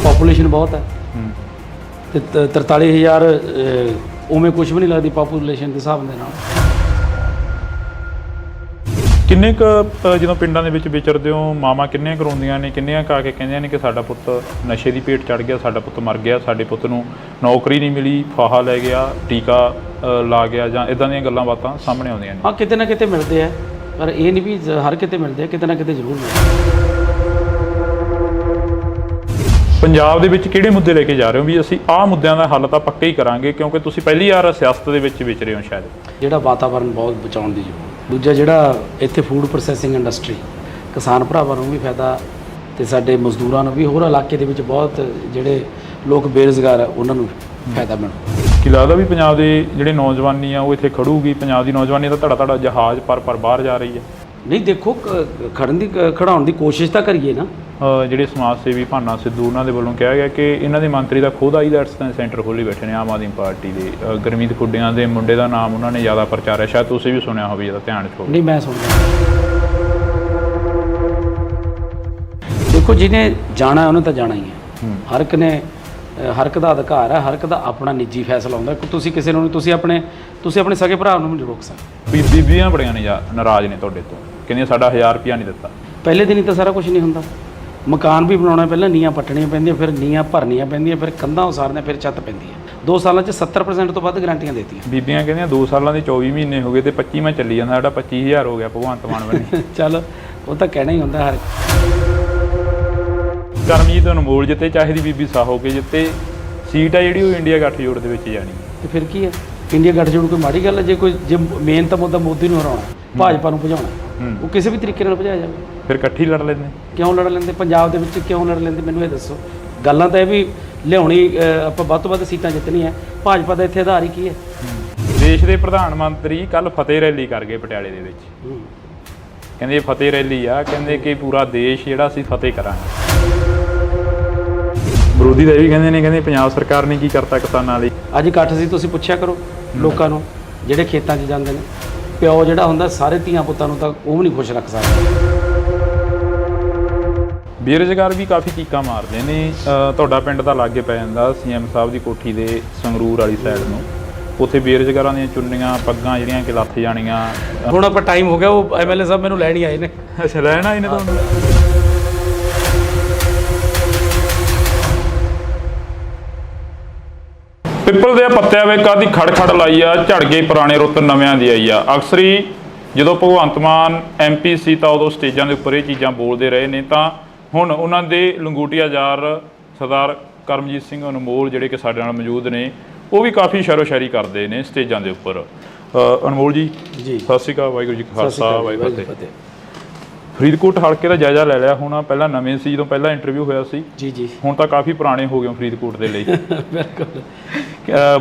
ਪਾਪੂਲੇਸ਼ਨ ਬਹੁਤ ਹੈ ਤੇ 43,000 ਉਵੇਂ ਕੁਝ ਵੀ ਨਹੀਂ ਲੱਗਦੀ ਪਾਪੂਲੇਸ਼ਨ ਦੇ ਹਿਸਾਬ ਦੇ ਨਾਲ। ਕਿੰਨੇ ਜਦੋਂ ਪਿੰਡਾਂ ਦੇ ਵਿੱਚ ਵਿਚਰਦੇ ਹੋ ਮਾਵਾਂ ਕਿੰਨੀਆਂ ਕਰਾਉਂਦੀਆਂ ਨੇ, ਕਿੰਨੀਆਂ ਕਾ ਕੇ ਕਹਿੰਦੀਆਂ ਨੇ ਕਿ ਸਾਡਾ ਪੁੱਤ ਨਸ਼ੇ ਦੀ ਭੇਟ ਚੜ ਗਿਆ, ਸਾਡਾ ਪੁੱਤ ਮਰ ਗਿਆ, ਸਾਡੇ ਪੁੱਤ ਨੂੰ ਨੌਕਰੀ ਨਹੀਂ ਮਿਲੀ, ਫਾਹਾ ਲੈ ਗਿਆ, ਟੀਕਾ ਲਾ ਗਿਆ, ਜਾਂ ਇਦਾਂ ਦੀਆਂ ਗੱਲਾਂ ਬਾਤਾਂ ਸਾਹਮਣੇ ਆਉਂਦੀਆਂ ਨੇ। ਹਾਂ, ਕਿਤੇ ਨਾ ਕਿਤੇ ਮਿਲਦੇ ਆ, ਪਰ ਇਹ ਨਹੀਂ ਵੀ ਹਰ ਕਿਤੇ ਮਿਲਦੇ ਆ, ਕਿਤੇ ਨਾ ਕਿਤੇ ਜ਼ਰੂਰ ਮਿਲਦੇ ਆ। ਪੰਜਾਬ ਦੇ ਵਿੱਚ ਕਿਹੜੇ ਮੁੱਦੇ ਲੈ ਕੇ ਜਾ ਰਹੇ ਹੋ ਵੀ ਅਸੀਂ ਆਹ ਮੁੱਦਿਆਂ ਦਾ ਹੱਲ ਤਾਂ ਪੱਕਾ ਹੀ ਕਰਾਂਗੇ, ਕਿਉਂਕਿ ਤੁਸੀਂ ਪਹਿਲੀ ਵਾਰ ਸਿਆਸਤ ਦੇ ਵਿੱਚ ਵਿਚਰੇ ਹੋ ਸ਼ਾਇਦ। ਜਿਹੜਾ ਵਾਤਾਵਰਨ ਬਹੁਤ ਬਚਾਉਣ ਦੀ ਜ਼ਰੂਰਤ। ਦੂਜਾ ਜਿਹੜਾ ਇੱਥੇ ਫੂਡ ਪ੍ਰੋਸੈਸਿੰਗ ਇੰਡਸਟਰੀ, ਕਿਸਾਨ ਭਰਾਵਾਂ ਨੂੰ ਵੀ ਫਾਇਦਾ ਤੇ ਸਾਡੇ ਮਜ਼ਦੂਰਾਂ ਨੂੰ ਵੀ, ਹੋਰ ਇਲਾਕੇ ਦੇ ਵਿੱਚ ਬਹੁਤ ਜਿਹੜੇ ਲੋਕ ਬੇਰੁਜ਼ਗਾਰ ਆ ਉਹਨਾਂ ਨੂੰ ਫਾਇਦਾ ਮਿਲੂ। ਕੀ ਲੱਗਦਾ ਵੀ ਪੰਜਾਬ ਦੇ ਜਿਹੜੇ ਨੌਜਵਾਨੀ ਆ ਉਹ ਇੱਥੇ ਖੜੂਗੀ? ਪੰਜਾਬ ਦੀ ਨੌਜਵਾਨੀ ਤਾਂ ਧੜਾ ਜਹਾਜ਼ ਪਰ ਬਾਹਰ ਜਾ ਰਹੀ ਹੈ। ਨਹੀਂ, ਦੇਖੋ ਖੜਾਉਣ ਦੀ ਕੋਸ਼ਿਸ਼ ਤਾਂ ਕਰੀਏ ਨਾ। ਜਿਹੜੇ ਸਮਾਜ ਸੇਵੀ ਭਾਨਾ ਸਿੱਧੂ ਉਹਨਾਂ ਦੇ ਵੱਲੋਂ ਕਿਹਾ ਗਿਆ ਕਿ ਇਹਨਾਂ ਦੇ ਮੰਤਰੀ ਦਾ ਖੁਦ ਆਈਲੈਟਸ ਸੈਂਟਰ ਖੋਲ੍ਹੀ ਬੈਠੇ ਨੇ ਆਮ ਆਦਮੀ ਪਾਰਟੀ ਦੇ। ਗੁਰਮੀਤ ਖੁੱਡੀਆਂ ਦੇ ਮੁੰਡੇ ਦਾ ਨਾਮ ਉਹਨਾਂ ਨੇ ਜ਼ਿਆਦਾ ਪ੍ਰਚਾਰਿਆ, ਸ਼ਾਇਦ ਤੁਸੀਂ ਵੀ ਸੁਣਿਆ ਹੋਵੇ, ਇਹਦਾ ਧਿਆਨ 'ਚ ਹੋਵੇ। ਨਹੀਂ, ਮੈਂ ਸੁਣਦਾ। ਦੇਖੋ, ਜਿਹਨੇ ਜਾਣਾ ਉਹਨੇ ਤਾਂ ਜਾਣਾ ਹੀ ਹੈ। ਹਰ ਇੱਕ ਦਾ ਅਧਿਕਾਰ ਹੈ, ਹਰ ਇੱਕ ਦਾ ਆਪਣਾ ਨਿੱਜੀ ਫੈਸਲਾ ਹੁੰਦਾ। ਤੁਸੀਂ ਕਿਸੇ ਨੂੰ ਤੁਸੀਂ ਆਪਣੇ ਸਕੇ ਭਰਾ ਨੂੰ ਨਹੀਂ ਰੋਕ ਸਕਦੇ। ਬੀਬੀਆਂ ਬੜੀਆਂ ਨੇ ਨਾਰਾਜ਼ ਨੇ ਤੁਹਾਡੇ ਤੋਂ, ਕਹਿੰਦੀਆਂ ਸਾਡਾ 1000 ਰੁਪਇਆ ਨਹੀਂ ਦਿੱਤਾ। ਪਹਿਲੇ ਦਿਨ ਹੀ ਤਾਂ ਸਾਰਾ ਕੁਝ ਨਹੀਂ ਹੁੰਦਾ। ਮਕਾਨ ਵੀ ਬਣਾਉਣਾ, ਪਹਿਲਾਂ ਨੀਆਂ ਪੱਟਣੀਆਂ ਪੈਂਦੀਆਂ, ਫਿਰ ਨੀਆਂ ਭਰਨੀਆਂ ਪੈਂਦੀਆਂ, ਫਿਰ ਕੰਧਾਂ ਉਸਾਰਨੀਆਂ, ਫਿਰ ਛੱਤ ਪੈਂਦੀ ਹੈ। 2 ਸਾਲਾਂ 'ਚ 70% ਤੋਂ ਵੱਧ ਗਰੰਟੀਆਂ ਦੇਤੀਆਂ। ਬੀਬੀਆਂ ਕਹਿੰਦੀਆਂ 2 ਸਾਲਾਂ ਦੇ 24 ਮਹੀਨੇ ਹੋ ਗਏ ਤੇ 25ਵਾਂ ਚੱਲੀ ਜਾਂਦਾ, ਸਾਡਾ 25000 ਹੋ ਗਿਆ ਭਗਵੰਤ ਮਾਨ ਬਣੇ। ਚੱਲ, ਉਹ ਤਾਂ ਕਹਿਣਾ ਹੀ ਹੁੰਦਾ ਹਰ। ਕਰਮਜੀਤ ਅਨਮੋਲ ਜਿੱਤੇ, ਚਾਹੇ ਦੀ ਬੀਬੀ ਸਾਹੋ ਕੇ ਜਿੱਤੇ, ਸੀਟ ਆ ਜਿਹੜੀ ਉਹ ਇੰਡੀਆ ਗੱਠਜੋੜ ਦੇ ਵਿੱਚ ਜਾਣੀ ਹੈ। ਤੇ ਫਿਰ ਕੀ ਹੈ? ਇੰਡੀਆ ਗੱਠਜੋੜ ਕੋਈ ਮਾੜੀ ਗੱਲ ਹੈ? ਜੇ ਮੇਨ ਤਾਂ ਮੁੱਦਾ ਮੋਦੀ ਨੂੰ ਹਰਾਉਣਾ, ਭਾਜਪਾ ਨੂੰ ਭਜਾਉਣਾ, ਉਹ ਕਿਸੇ ਵੀ ਤਰੀਕੇ ਨਾਲ ਭਜਾਇਆ ਜਾਵੇ। ਫਿਰ ਇਕੱਠੀ ਲੜ ਲੈਂਦੇ। ਕਿਉਂ ਲੜ ਲੈਂਦੇ? ਪੰਜਾਬ ਦੇ ਵਿੱਚ ਕਿਉਂ ਲੜ ਲੈਂਦੇ? ਮੈਨੂੰ ਇਹ ਦੱਸੋ। ਗੱਲਾਂ ਤਾਂ ਇਹ ਵੀ ਲਿਆਉਣੀ, ਆਪਾਂ ਵੱਧ ਤੋਂ ਵੱਧ ਸੀਟਾਂ ਜਿੱਤਣੀਆਂ। ਭਾਜਪਾ ਦਾ ਇੱਥੇ ਆਧਾਰ ਹੀ ਕੀ ਹੈ? ਦੇਸ਼ ਦੇ ਪ੍ਰਧਾਨ ਮੰਤਰੀ ਕੱਲ ਫਤਿਹ ਰੈਲੀ ਕਰ ਗਏ ਪਟਿਆਲੇ ਦੇ ਵਿੱਚ। ਕਹਿੰਦੇ ਫਤਿਹ ਰੈਲੀ ਆ, ਕਹਿੰਦੇ ਕਿ ਪੂਰਾ ਦੇਸ਼ ਜਿਹੜਾ ਅਸੀਂ ਫਤਿਹ ਕਰਾਂਗੇ। ਵਿਰੋਧੀ ਤਾਂ ਇਹ ਵੀ ਕਹਿੰਦੇ ਪੰਜਾਬ ਸਰਕਾਰ ਨੇ ਕੀ ਕਰਤਾ ਕਿਸਾਨਾਂ ਲਈ। ਅੱਜ ਇਕੱਠ ਸੀ, ਤੁਸੀਂ ਪੁੱਛਿਆ ਕਰੋ ਲੋਕਾਂ ਨੂੰ ਜਿਹੜੇ ਖੇਤਾਂ 'ਚ ਜਾਂਦੇ ਨੇ। ਪਿਓ ਜਿਹੜਾ ਹੁੰਦਾ ਸਾਰੇ ਧੀਆਂ ਪੁੱਤਾਂ ਨੂੰ ਤਾਂ ਉਹ ਵੀ ਨਹੀਂ ਖੁਸ਼ ਰੱਖ ਸਕਦਾ। ਬੇਰੁਜ਼ਗਾਰ ਵੀ ਕਾਫੀ ਚੀਕਾਂ ਮਾਰਦੇ ਨੇ। ਤੁਹਾਡਾ ਪਿੰਡ ਤਾਂ ਲਾਗੇ ਪੈ ਜਾਂਦਾ ਸੀਐਮ ਸਾਹਿਬ ਦੀ ਕੋਠੀ ਦੇ ਸੰਗਰੂਰ ਵਾਲੀ ਸਾਈਡ ਨੂੰ, ਉੱਥੇ ਬੇਰੁਜ਼ਗਾਰਾਂ ਦੀਆਂ ਚੁੰਨੀਆਂ ਪੱਗਾਂ ਜਿਹੜੀਆਂ ਕਿ ਲੱਥ ਜਾਣੀਆਂ। ਹੁਣ ਆਪਾਂ ਟਾਈਮ ਹੋ ਗਿਆ, ਉਹ ਐਮਐਲਏ ਸਾਹਿਬ ਮੈਨੂੰ ਲੈਣ ਹੀ ਆਏ ਨੇ। ਅੱਛਾ, ਲੈਣ ਆਏ ਨੇ ਤੁਹਾਨੂੰ? ਪਿੱਪਲ ਦੇ ਪੱਤਿਆਂ ਵੇ ਕਾਦੀ ਖੜ ਲਾਈ ਆ, ਝੜ ਗਏ ਪੁਰਾਣੇ ਰੁੱਤ ਨਵਿਆਂ ਦੀ ਆਈ ਆ। ਅਕਸਰ ਹੀ ਜਦੋਂ ਭਗਵੰਤ ਮਾਨ MP ਸੀ ਤਾਂ ਉਦੋਂ ਸਟੇਜਾਂ ਦੇ ਉੱਪਰ ਇਹ ਚੀਜ਼ਾਂ ਬੋਲਦੇ ਰਹੇ ਨੇ, ਤਾਂ ਹੁਣ ਉਹਨਾਂ ਦੇ ਲੰਗੋਟੀਆ ਯਾਰ ਸਰਦਾਰ ਕਰਮਜੀਤ ਸਿੰਘ ਅਨਮੋਲ ਜਿਹੜੇ ਕਿ ਸਾਡੇ ਨਾਲ ਮੌਜੂਦ ਨੇ, ਉਹ ਵੀ ਕਾਫੀ ਸ਼ਾਇਰੀ ਕਰਦੇ ਨੇ ਸਟੇਜਾਂ ਦੇ ਉੱਪਰ। ਅਨਮੋਲ ਜੀ, ਸਤਿ ਸ਼੍ਰੀ ਅਕਾਲ। ਵਾਹਿਗੁਰੂ ਜੀ ਕਾ ਖਾਲਸਾ, ਵਾਹਿਗੁਰੂ ਜੀ ਕੀ ਫਤਿਹ। ਫਰੀਦਕੋਟ ਹਲਕੇ ਦਾ ਜਾਇਜ਼ਾ ਲੈ ਲਿਆ ਹੋਣਾ? ਪਹਿਲਾਂ ਨਵੇਂ ਸੀ ਜਦੋਂ ਪਹਿਲਾਂ ਇੰਟਰਵਿਊ ਹੋਇਆ ਸੀ। ਜੀ। ਹੁਣ ਤਾਂ ਕਾਫੀ ਪੁਰਾਣੇ ਹੋ ਗਏ ਫਰੀਦਕੋਟ ਦੇ ਲਈ। ਬਿਲਕੁਲ।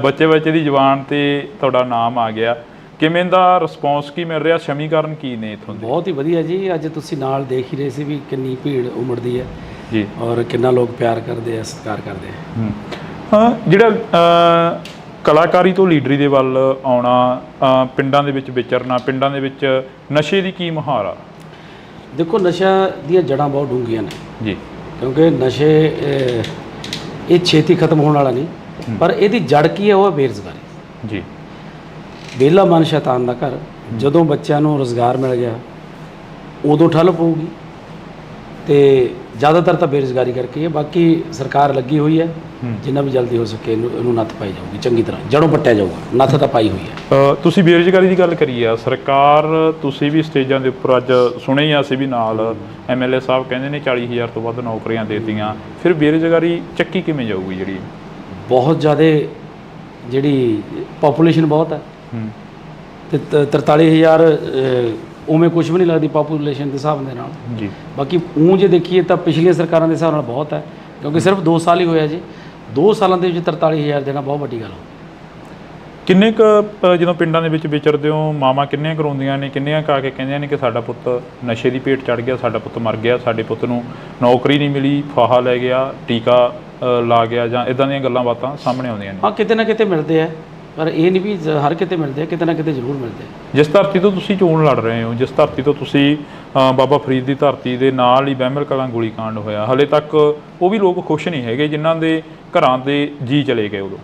ਬੱਚੇ ਦੀ ਜ਼ੁਬਾਨ ਤੇ ਤੁਹਾਡਾ ਨਾਮ ਆ ਗਿਆ। ਕਿਵੇਂ ਦਾ ਰਿਸਪੌਂਸ ਕੀ ਮਿਲ ਰਿਹਾ? ਸਮੀਕਰਨ ਕੀ ਨੇ ਇੱਥੋਂ ਦੇ? ਬਹੁਤ ਹੀ ਵਧੀਆ ਜੀ। ਅੱਜ ਤੁਸੀਂ ਨਾਲ ਦੇਖ ਹੀ ਰਹੇ ਸੀ ਵੀ ਕਿੰਨੀ ਭੀੜ ਉਮੜਦੀ ਹੈ ਜੀ, ਔਰ ਕਿੰਨਾ ਲੋਕ ਪਿਆਰ ਕਰਦੇ ਆ, ਸਤਿਕਾਰ ਕਰਦੇ ਆ। ਹਾਂ, ਜਿਹੜਾ ਕਲਾਕਾਰੀ ਤੋਂ ਲੀਡਰੀ ਦੇ ਵੱਲ ਆਉਣਾ, ਪਿੰਡਾਂ ਦੇ ਵਿੱਚ ਵਿਚਰਨਾ, ਪਿੰਡਾਂ ਦੇ ਵਿੱਚ ਨਸ਼ੇ ਦੀ ਕੀ ਮੁਹਾਰ ਆ? ਦੇਖੋ, ਨਸ਼ਾ ਦੀਆਂ ਜੜ੍ਹਾਂ ਬਹੁਤ ਡੂੰਘੀਆਂ ਨੇ ਜੀ, ਕਿਉਂਕਿ ਨਸ਼ੇ ਇਹ ਛੇਤੀ ਖਤਮ ਹੋਣ ਵਾਲਾ ਨਹੀਂ, ਪਰ ਇਹਦੀ ਜੜ ਕੀ ਹੈ? ਉਹ ਹੈ ਬੇਰੁਜ਼ਗਾਰੀ ਜੀ। ਵਿਹਲਾ ਮਨ ਸ਼ੈਤਾਨ ਦਾ ਘਰ। ਜਦੋਂ ਬੱਚਿਆਂ ਨੂੰ ਰੁਜ਼ਗਾਰ ਮਿਲ ਗਿਆ ਉਦੋਂ ਠੱਲ ਪਊਗੀ, ਤੇ ਜ਼ਿਆਦਾਤਰ ਤਾਂ ਬੇਰੁਜ਼ਗਾਰੀ ਕਰਕੇ ਹੈ। ਬਾਕੀ ਸਰਕਾਰ ਲੱਗੀ ਹੋਈ ਹੈ, ਜਿੰਨਾ ਵੀ ਜਲਦੀ ਹੋ ਸਕੇ ਇਹਨੂੰ ਨੱਥ ਪਾਈ ਜਾਊਗੀ, ਚੰਗੀ ਤਰ੍ਹਾਂ ਜੜੋਂ ਪੱਟਿਆ ਜਾਊਗਾ। ਨੱਥ ਤਾਂ ਪਾਈ ਹੋਈ ਹੈ। ਤੁਸੀਂ ਬੇਰੁਜ਼ਗਾਰੀ ਦੀ ਗੱਲ ਕਰੀ ਆ, ਸਰਕਾਰ ਤੁਸੀਂ ਵੀ ਸਟੇਜਾਂ ਦੇ ਉੱਪਰ ਅੱਜ ਸੁਣੇ ਹੀ ਅਸੀਂ ਵੀ ਨਾਲ MLA ਸਾਹਿਬ ਕਹਿੰਦੇ ਨੇ 40,000 ਤੋਂ ਵੱਧ ਨੌਕਰੀਆਂ ਦੇ ਦਿੱਤੀਆਂ। ਫਿਰ ਬੇਰੁਜ਼ਗਾਰੀ ਚੱਕੀ ਕਿਵੇਂ ਜਾਊਗੀ? ਜਿਹੜੀ ਬਹੁਤ ਜ਼ਿਆਦਾ ਜਿਹੜੀ ਪਾਪੂਲੇਸ਼ਨ ਬਹੁਤ ਹੈ, ਤੇ 43,000 ਉਵੇਂ ਕੁਝ ਵੀ ਨਹੀਂ ਲੱਗਦੀ ਪਾਪੂਲੇਸ਼ਨ ਦੇ ਹਿਸਾਬ ਦੇ ਨਾਲ ਜੀ। ਬਾਕੀ ਜੇ ਦੇਖੀਏ ਤਾਂ ਪਿਛਲੀਆਂ ਸਰਕਾਰਾਂ ਦੇ ਹਿਸਾਬ ਨਾਲ ਬਹੁਤ ਹੈ, ਕਿਉਂਕਿ ਸਿਰਫ 2 ਸਾਲ ਹੀ ਹੋਇਆ ਜੀ। 2 ਸਾਲਾਂ ਦੇ ਵਿੱਚ 43,000 ਦੇਣਾ ਬਹੁਤ ਵੱਡੀ ਗੱਲ ਹੈ। ਕਿੰਨੇ ਜਦੋਂ ਪਿੰਡਾਂ ਦੇ ਵਿੱਚ ਵਿਚਰਦੇ ਹੋ ਮਾਵਾਂ ਕਿੰਨੀਆਂ ਕਰਾਉਂਦੀਆਂ ਨੇ, ਕਿੰਨੀਆਂ ਕਾ ਕੇ ਕਹਿੰਦੀਆਂ ਨੇ ਕਿ ਸਾਡਾ ਪੁੱਤ ਨਸ਼ੇ ਦੀ ਭੇਟ ਚੜ ਗਿਆ, ਸਾਡਾ ਪੁੱਤ ਮਰ ਗਿਆ, ਸਾਡੇ ਪੁੱਤ ਨੂੰ ਨੌਕਰੀ ਨਹੀਂ ਮਿਲੀ, ਫਾਹਾ ਲੈ ਗਿਆ, ਟੀਕਾ ਲਾ ਗਿਆ, ਜਾਂ ਇਦਾਂ ਦੀਆਂ ਗੱਲਾਂ ਬਾਤਾਂ ਸਾਹਮਣੇ ਆਉਂਦੀਆਂ ਨੇ। ਹਾਂ, ਕਿਤੇ ਨਾ ਕਿਤੇ ਮਿਲਦੇ ਆ, ਪਰ ਇਹ ਨਹੀਂ ਵੀ ਹਰ ਕਿਤੇ ਮਿਲਦੇ ਆ, ਕਿਤੇ ਨਾ ਕਿਤੇ ਜ਼ਰੂਰ ਮਿਲਦੇ ਆ। ਜਿਸ ਧਰਤੀ ਤੋਂ ਤੁਸੀਂ ਚੋਣ ਲੜ ਰਹੇ ਹੋ, ਜਿਸ ਧਰਤੀ ਤੋਂ ਤੁਸੀਂ ਬਾਬਾ ਫਰੀਦ ਦੀ ਧਰਤੀ ਦੇ ਨਾਲ ਹੀ ਬਹਿਮਲ ਕਲਾਂ ਗੋਲੀकांड ਹੋਇਆ, ਹਲੇ ਤੱਕ ਉਹ ਵੀ ਲੋਕ ਖੁਸ਼ ਨਹੀਂ ਹੈਗੇ ਜਿਨ੍ਹਾਂ ਦੇ ਘਰਾਂ ਦੇ ਜੀ ਚਲੇ ਗਏ ਉਦੋਂ।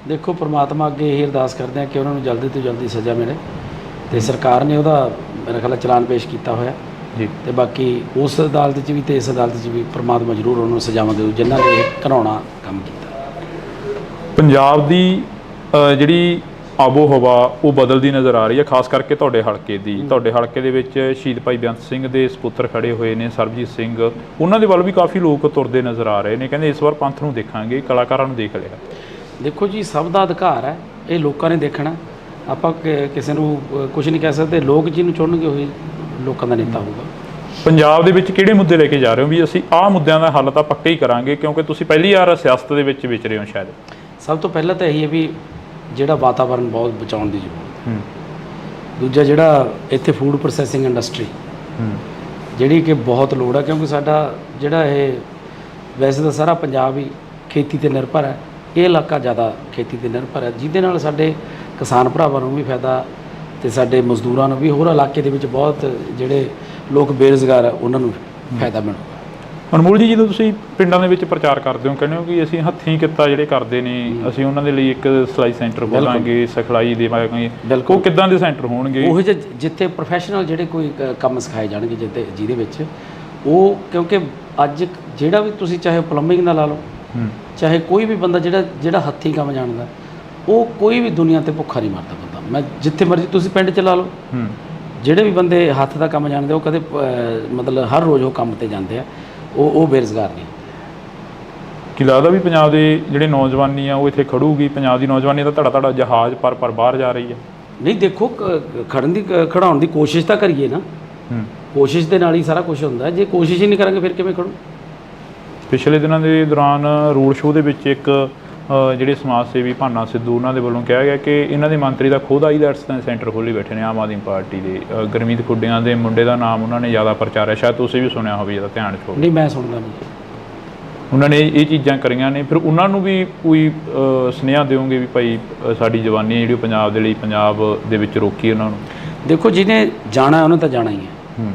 ਦੇਖੋ, ਪ੍ਰਮਾਤਮਾ ਅੱਗੇ ਇਹ ਅਰਦਾਸ ਕਰਦੇ ਆ ਕਿ ਉਹਨਾਂ ਨੂੰ ਜਲਦੀ ਤੋਂ ਜਲਦੀ ਸਜ਼ਾ ਮਿਲੇ, ਤੇ ਸਰਕਾਰ ਨੇ ਉਹਦਾ ਮੇਰੇ ਖਿਆਲ ਚਲਾਨ ਪੇਸ਼ ਕੀਤਾ ਹੋਇਆ ਜੀ। ਤੇ ਬਾਕੀ ਉਸ ਅਦਾਲਤ 'ਚ ਵੀ ਤੇ ਇਸ ਅਦਾਲਤ 'ਚ ਵੀ ਪ੍ਰਮਾਤਮਾ ਜ਼ਰੂਰ ਉਹਨਾਂ ਨੂੰ ਸਜ਼ਾਵਾਂ ਦੇਊ ਜਿਨ੍ਹਾਂ ਨੇ ਇਹ ਘਿਨਾਉਣਾ ਕੰਮ ਕੀਤਾ। ਪੰਜਾਬ ਦੀ ਜਿਹੜੀ ਆਬੋ ਹਵਾ ਉਹ ਬਦਲਦੀ ਨਜ਼ਰ ਆ ਰਹੀ ਹੈ, ਖਾਸ ਕਰਕੇ ਤੁਹਾਡੇ ਹਲਕੇ ਦੀ। ਤੁਹਾਡੇ ਹਲਕੇ ਦੇ ਵਿੱਚ ਸ਼ਹੀਦ ਭਾਈ ਬੇਅੰਤ ਸਿੰਘ ਦੇ ਸਪੁੱਤਰ ਖੜੇ ਹੋਏ ਨੇ, ਸਰਬਜੀਤ ਸਿੰਘ, ਉਹਨਾਂ ਦੇ ਵੱਲ ਵੀ ਕਾਫੀ ਲੋਕ ਤੁਰਦੇ ਨਜ਼ਰ ਆ ਰਹੇ ਨੇ, ਕਹਿੰਦੇ ਇਸ ਵਾਰ ਪੰਥ ਨੂੰ ਦੇਖਾਂਗੇ, ਕਲਾਕਾਰਾਂ ਨੂੰ ਦੇਖ ਲਿਆ। ਦੇਖੋ ਜੀ, ਸਭ ਦਾ ਅਧਿਕਾਰ ਹੈ, ਇਹ ਲੋਕਾਂ ਨੇ ਦੇਖਣਾ। ਆਪਾਂ ਕਿਸੇ ਨੂੰ ਕੁਝ ਨਹੀਂ ਕਹਿ ਸਕਦੇ। ਲੋਕ ਜਿਹਨੂੰ ਚੁਣਨਗੇ ਉਹੀ ਲੋਕਾਂ ਦਾ ਨੇਤਾ ਹੋਊਗਾ। ਪੰਜਾਬ ਦੇ ਵਿੱਚ ਕਿਹੜੇ ਮੁੱਦੇ ਲੈ ਕੇ ਜਾ ਰਹੇ ਹੋ ਵੀ ਅਸੀਂ ਆਹ ਮੁੱਦਿਆਂ ਦਾ ਹੱਲ ਤਾਂ ਪੱਕਾ ਹੀ ਕਰਾਂਗੇ, ਕਿਉਂਕਿ ਤੁਸੀਂ ਪਹਿਲੀ ਵਾਰ ਸਿਆਸਤ ਦੇ ਵਿੱਚ ਵਿਚ ਰਹੇ ਹੋ ਸ਼ਾਇਦ? ਸਭ ਤੋਂ ਪਹਿਲਾਂ ਤਾਂ ਇਹੀ ਹੈ ਵੀ ਜਿਹੜਾ ਵਾਤਾਵਰਨ ਬਹੁਤ ਬਚਾਉਣ ਦੀ ਜ਼ਰੂਰਤ ਹੈ। ਦੂਜਾ, ਜਿਹੜਾ ਇੱਥੇ ਫੂਡ ਪ੍ਰੋਸੈਸਿੰਗ ਇੰਡਸਟਰੀ ਜਿਹੜੀ ਕਿ ਬਹੁਤ ਲੋੜ ਹੈ, ਕਿਉਂਕਿ ਸਾਡਾ ਜਿਹੜਾ ਇਹ ਵੈਸੇ ਤਾਂ ਸਾਰਾ ਪੰਜਾਬ ਹੀ ਖੇਤੀ 'ਤੇ ਨਿਰਭਰ ਹੈ, ਇਹ ਇਲਾਕਾ ਜ਼ਿਆਦਾ ਖੇਤੀ 'ਤੇ ਨਿਰਭਰ ਹੈ, ਜਿਹਦੇ ਨਾਲ ਸਾਡੇ ਕਿਸਾਨ ਭਰਾਵਾਂ ਨੂੰ ਵੀ ਫਾਇਦਾ ਤੇ ਸਾਡੇ ਮਜ਼ਦੂਰਾਂ ਨੂੰ ਵੀ, ਹੋਰ ਇਲਾਕੇ ਦੇ ਵਿੱਚ ਬਹੁਤ ਜਿਹੜੇ ਲੋਕ ਬੇਰੁਜ਼ਗਾਰ ਆ ਉਹਨਾਂ ਨੂੰ ਫਾਇਦਾ ਮਿਲੂਗਾ। ਅਨਮੋਲ ਜੀ, ਜਦੋਂ ਤੁਸੀਂ ਪਿੰਡਾਂ ਦੇ ਵਿੱਚ ਪ੍ਰਚਾਰ ਕਰਦੇ ਹੋ, ਕਹਿੰਦੇ ਹੋ ਕਿ ਅਸੀਂ ਹੱਥੀਂ ਕਿੱਤਾ ਜਿਹੜੇ ਕਰਦੇ ਨੇ, ਅਸੀਂ ਉਹਨਾਂ ਦੇ ਲਈ ਇੱਕ ਸਿਲਾਈ ਸੈਂਟਰ ਖੋਲਾਂਗੇ, ਸਿਖਲਾਈ ਦੇਵਾਂਗੇ, ਉਹ ਕਿੱਦਾਂ ਦੇ ਸੈਂਟਰ ਹੋਣਗੇ? ਉਹ ਜਿੱਥੇ ਪ੍ਰੋਫੈਸ਼ਨਲ ਜਿਹੜੇ ਕੋਈ ਕੰਮ ਸਿਖਾਏ ਜਾਣਗੇ, ਜਿਹਦੇ ਵਿੱਚ ਉਹ, ਕਿਉਂਕਿ ਅੱਜ ਜਿਹੜਾ ਵੀ ਤੁਸੀਂ ਚਾਹੇ ਪਲੰਬਿੰਗ ਦਾ ਲਾ ਲਓ, ਚਾਹੇ ਕੋਈ ਵੀ ਬੰਦਾ ਜਿਹੜਾ ਹੱਥੀਂ ਕੰਮ ਜਾਣਦਾ, ਉਹ ਕੋਈ ਵੀ ਦੁਨੀਆ 'ਤੇ ਭੁੱਖਾ ਨਹੀਂ ਮਰਦਾ ਬੰਦਾ। ਮੈਂ ਜਿੱਥੇ ਮਰਜ਼ੀ ਤੁਸੀਂ ਪਿੰਡ 'ਚ ਲਾ ਲਓ, ਜਿਹੜੇ ਵੀ ਬੰਦੇ ਹੱਥ ਦਾ ਕੰਮ ਜਾਣਦੇ ਉਹ ਕਦੇ ਮਤਲਬ ਹਰ ਰੋਜ਼ ਉਹ ਕੰਮ 'ਤੇ ਜਾਂਦੇ ਆ, ਉਹ ਬੇਰੁਜ਼ਗਾਰ ਨਹੀਂ। ਕੀ ਲੱਗਦਾ ਵੀ ਪੰਜਾਬ ਦੇ ਜਿਹੜੇ ਨੌਜਵਾਨੀ ਆ ਉਹ ਇੱਥੇ ਖੜੂਗੀ? ਪੰਜਾਬ ਦੀ ਨੌਜਵਾਨੀ ਦਾ ਧੜਾ ਜਹਾਜ਼ ਪਰ ਬਾਹਰ ਜਾ ਰਹੀ ਹੈ। ਨਹੀਂ, ਦੇਖੋ, ਖੜਾਉਣ ਦੀ ਕੋਸ਼ਿਸ਼ ਤਾਂ ਕਰੀਏ ਨਾ। ਕੋਸ਼ਿਸ਼ ਦੇ ਨਾਲ ਹੀ ਸਾਰਾ ਕੁਝ ਹੁੰਦਾ। ਜੇ ਕੋਸ਼ਿਸ਼ ਹੀ ਨਹੀਂ ਕਰਾਂਗੇ ਫਿਰ ਕਿਵੇਂ ਖੜੂ? ਪਿਛਲੇ ਦਿਨਾਂ ਦੇ ਦੌਰਾਨ ਰੋਡ ਸ਼ੋਅ ਦੇ ਵਿੱਚ ਇੱਕ ਜਿਹੜੇ ਸਮਾਜ ਸੇਵੀ ਭਾਨਾ ਸਿੱਧੂ, ਉਹਨਾਂ ਦੇ ਵੱਲੋਂ ਕਿਹਾ ਗਿਆ ਕਿ ਇਹਨਾਂ ਦੇ ਮੰਤਰੀ ਦਾ ਖੁਦ ਆਈਲੈਟਸ ਦਾ ਸੈਂਟਰ ਖੋਲ੍ਹੀ ਬੈਠੇ ਨੇ ਆਮ ਆਦਮੀ ਪਾਰਟੀ ਦੇ। ਗੁਰਮੀਤ ਖੁੱਡੀਆਂ ਦੇ ਮੁੰਡੇ ਦਾ ਨਾਮ ਉਹਨਾਂ ਨੇ ਜ਼ਿਆਦਾ ਪ੍ਰਚਾਰਿਆ, ਸ਼ਾਇਦ ਤੁਸੀਂ ਵੀ ਸੁਣਿਆ ਹੋਵੇ, ਇਹਦਾ ਧਿਆਨ 'ਚ ਹੋਵੇ। ਨਹੀਂ, ਮੈਂ ਸੁਣਦਾ ਨਹੀਂ। ਉਹਨਾਂ ਨੇ ਇਹ ਚੀਜ਼ਾਂ ਕਰੀਆਂ ਨੇ, ਫਿਰ ਉਹਨਾਂ ਨੂੰ ਵੀ ਕੋਈ ਸੁਨੇਹਾ ਦਿਓਗੇ ਵੀ ਭਾਈ ਸਾਡੀ ਜਵਾਨੀ ਜਿਹੜੀ ਪੰਜਾਬ ਦੇ ਲਈ, ਪੰਜਾਬ ਦੇ ਵਿੱਚ ਰੋਕੀ ਉਹਨਾਂ ਨੂੰ? ਦੇਖੋ, ਜਿਹਨੇ ਜਾਣਾ ਉਹਨੇ ਤਾਂ ਜਾਣਾ ਹੀ ਹੈ।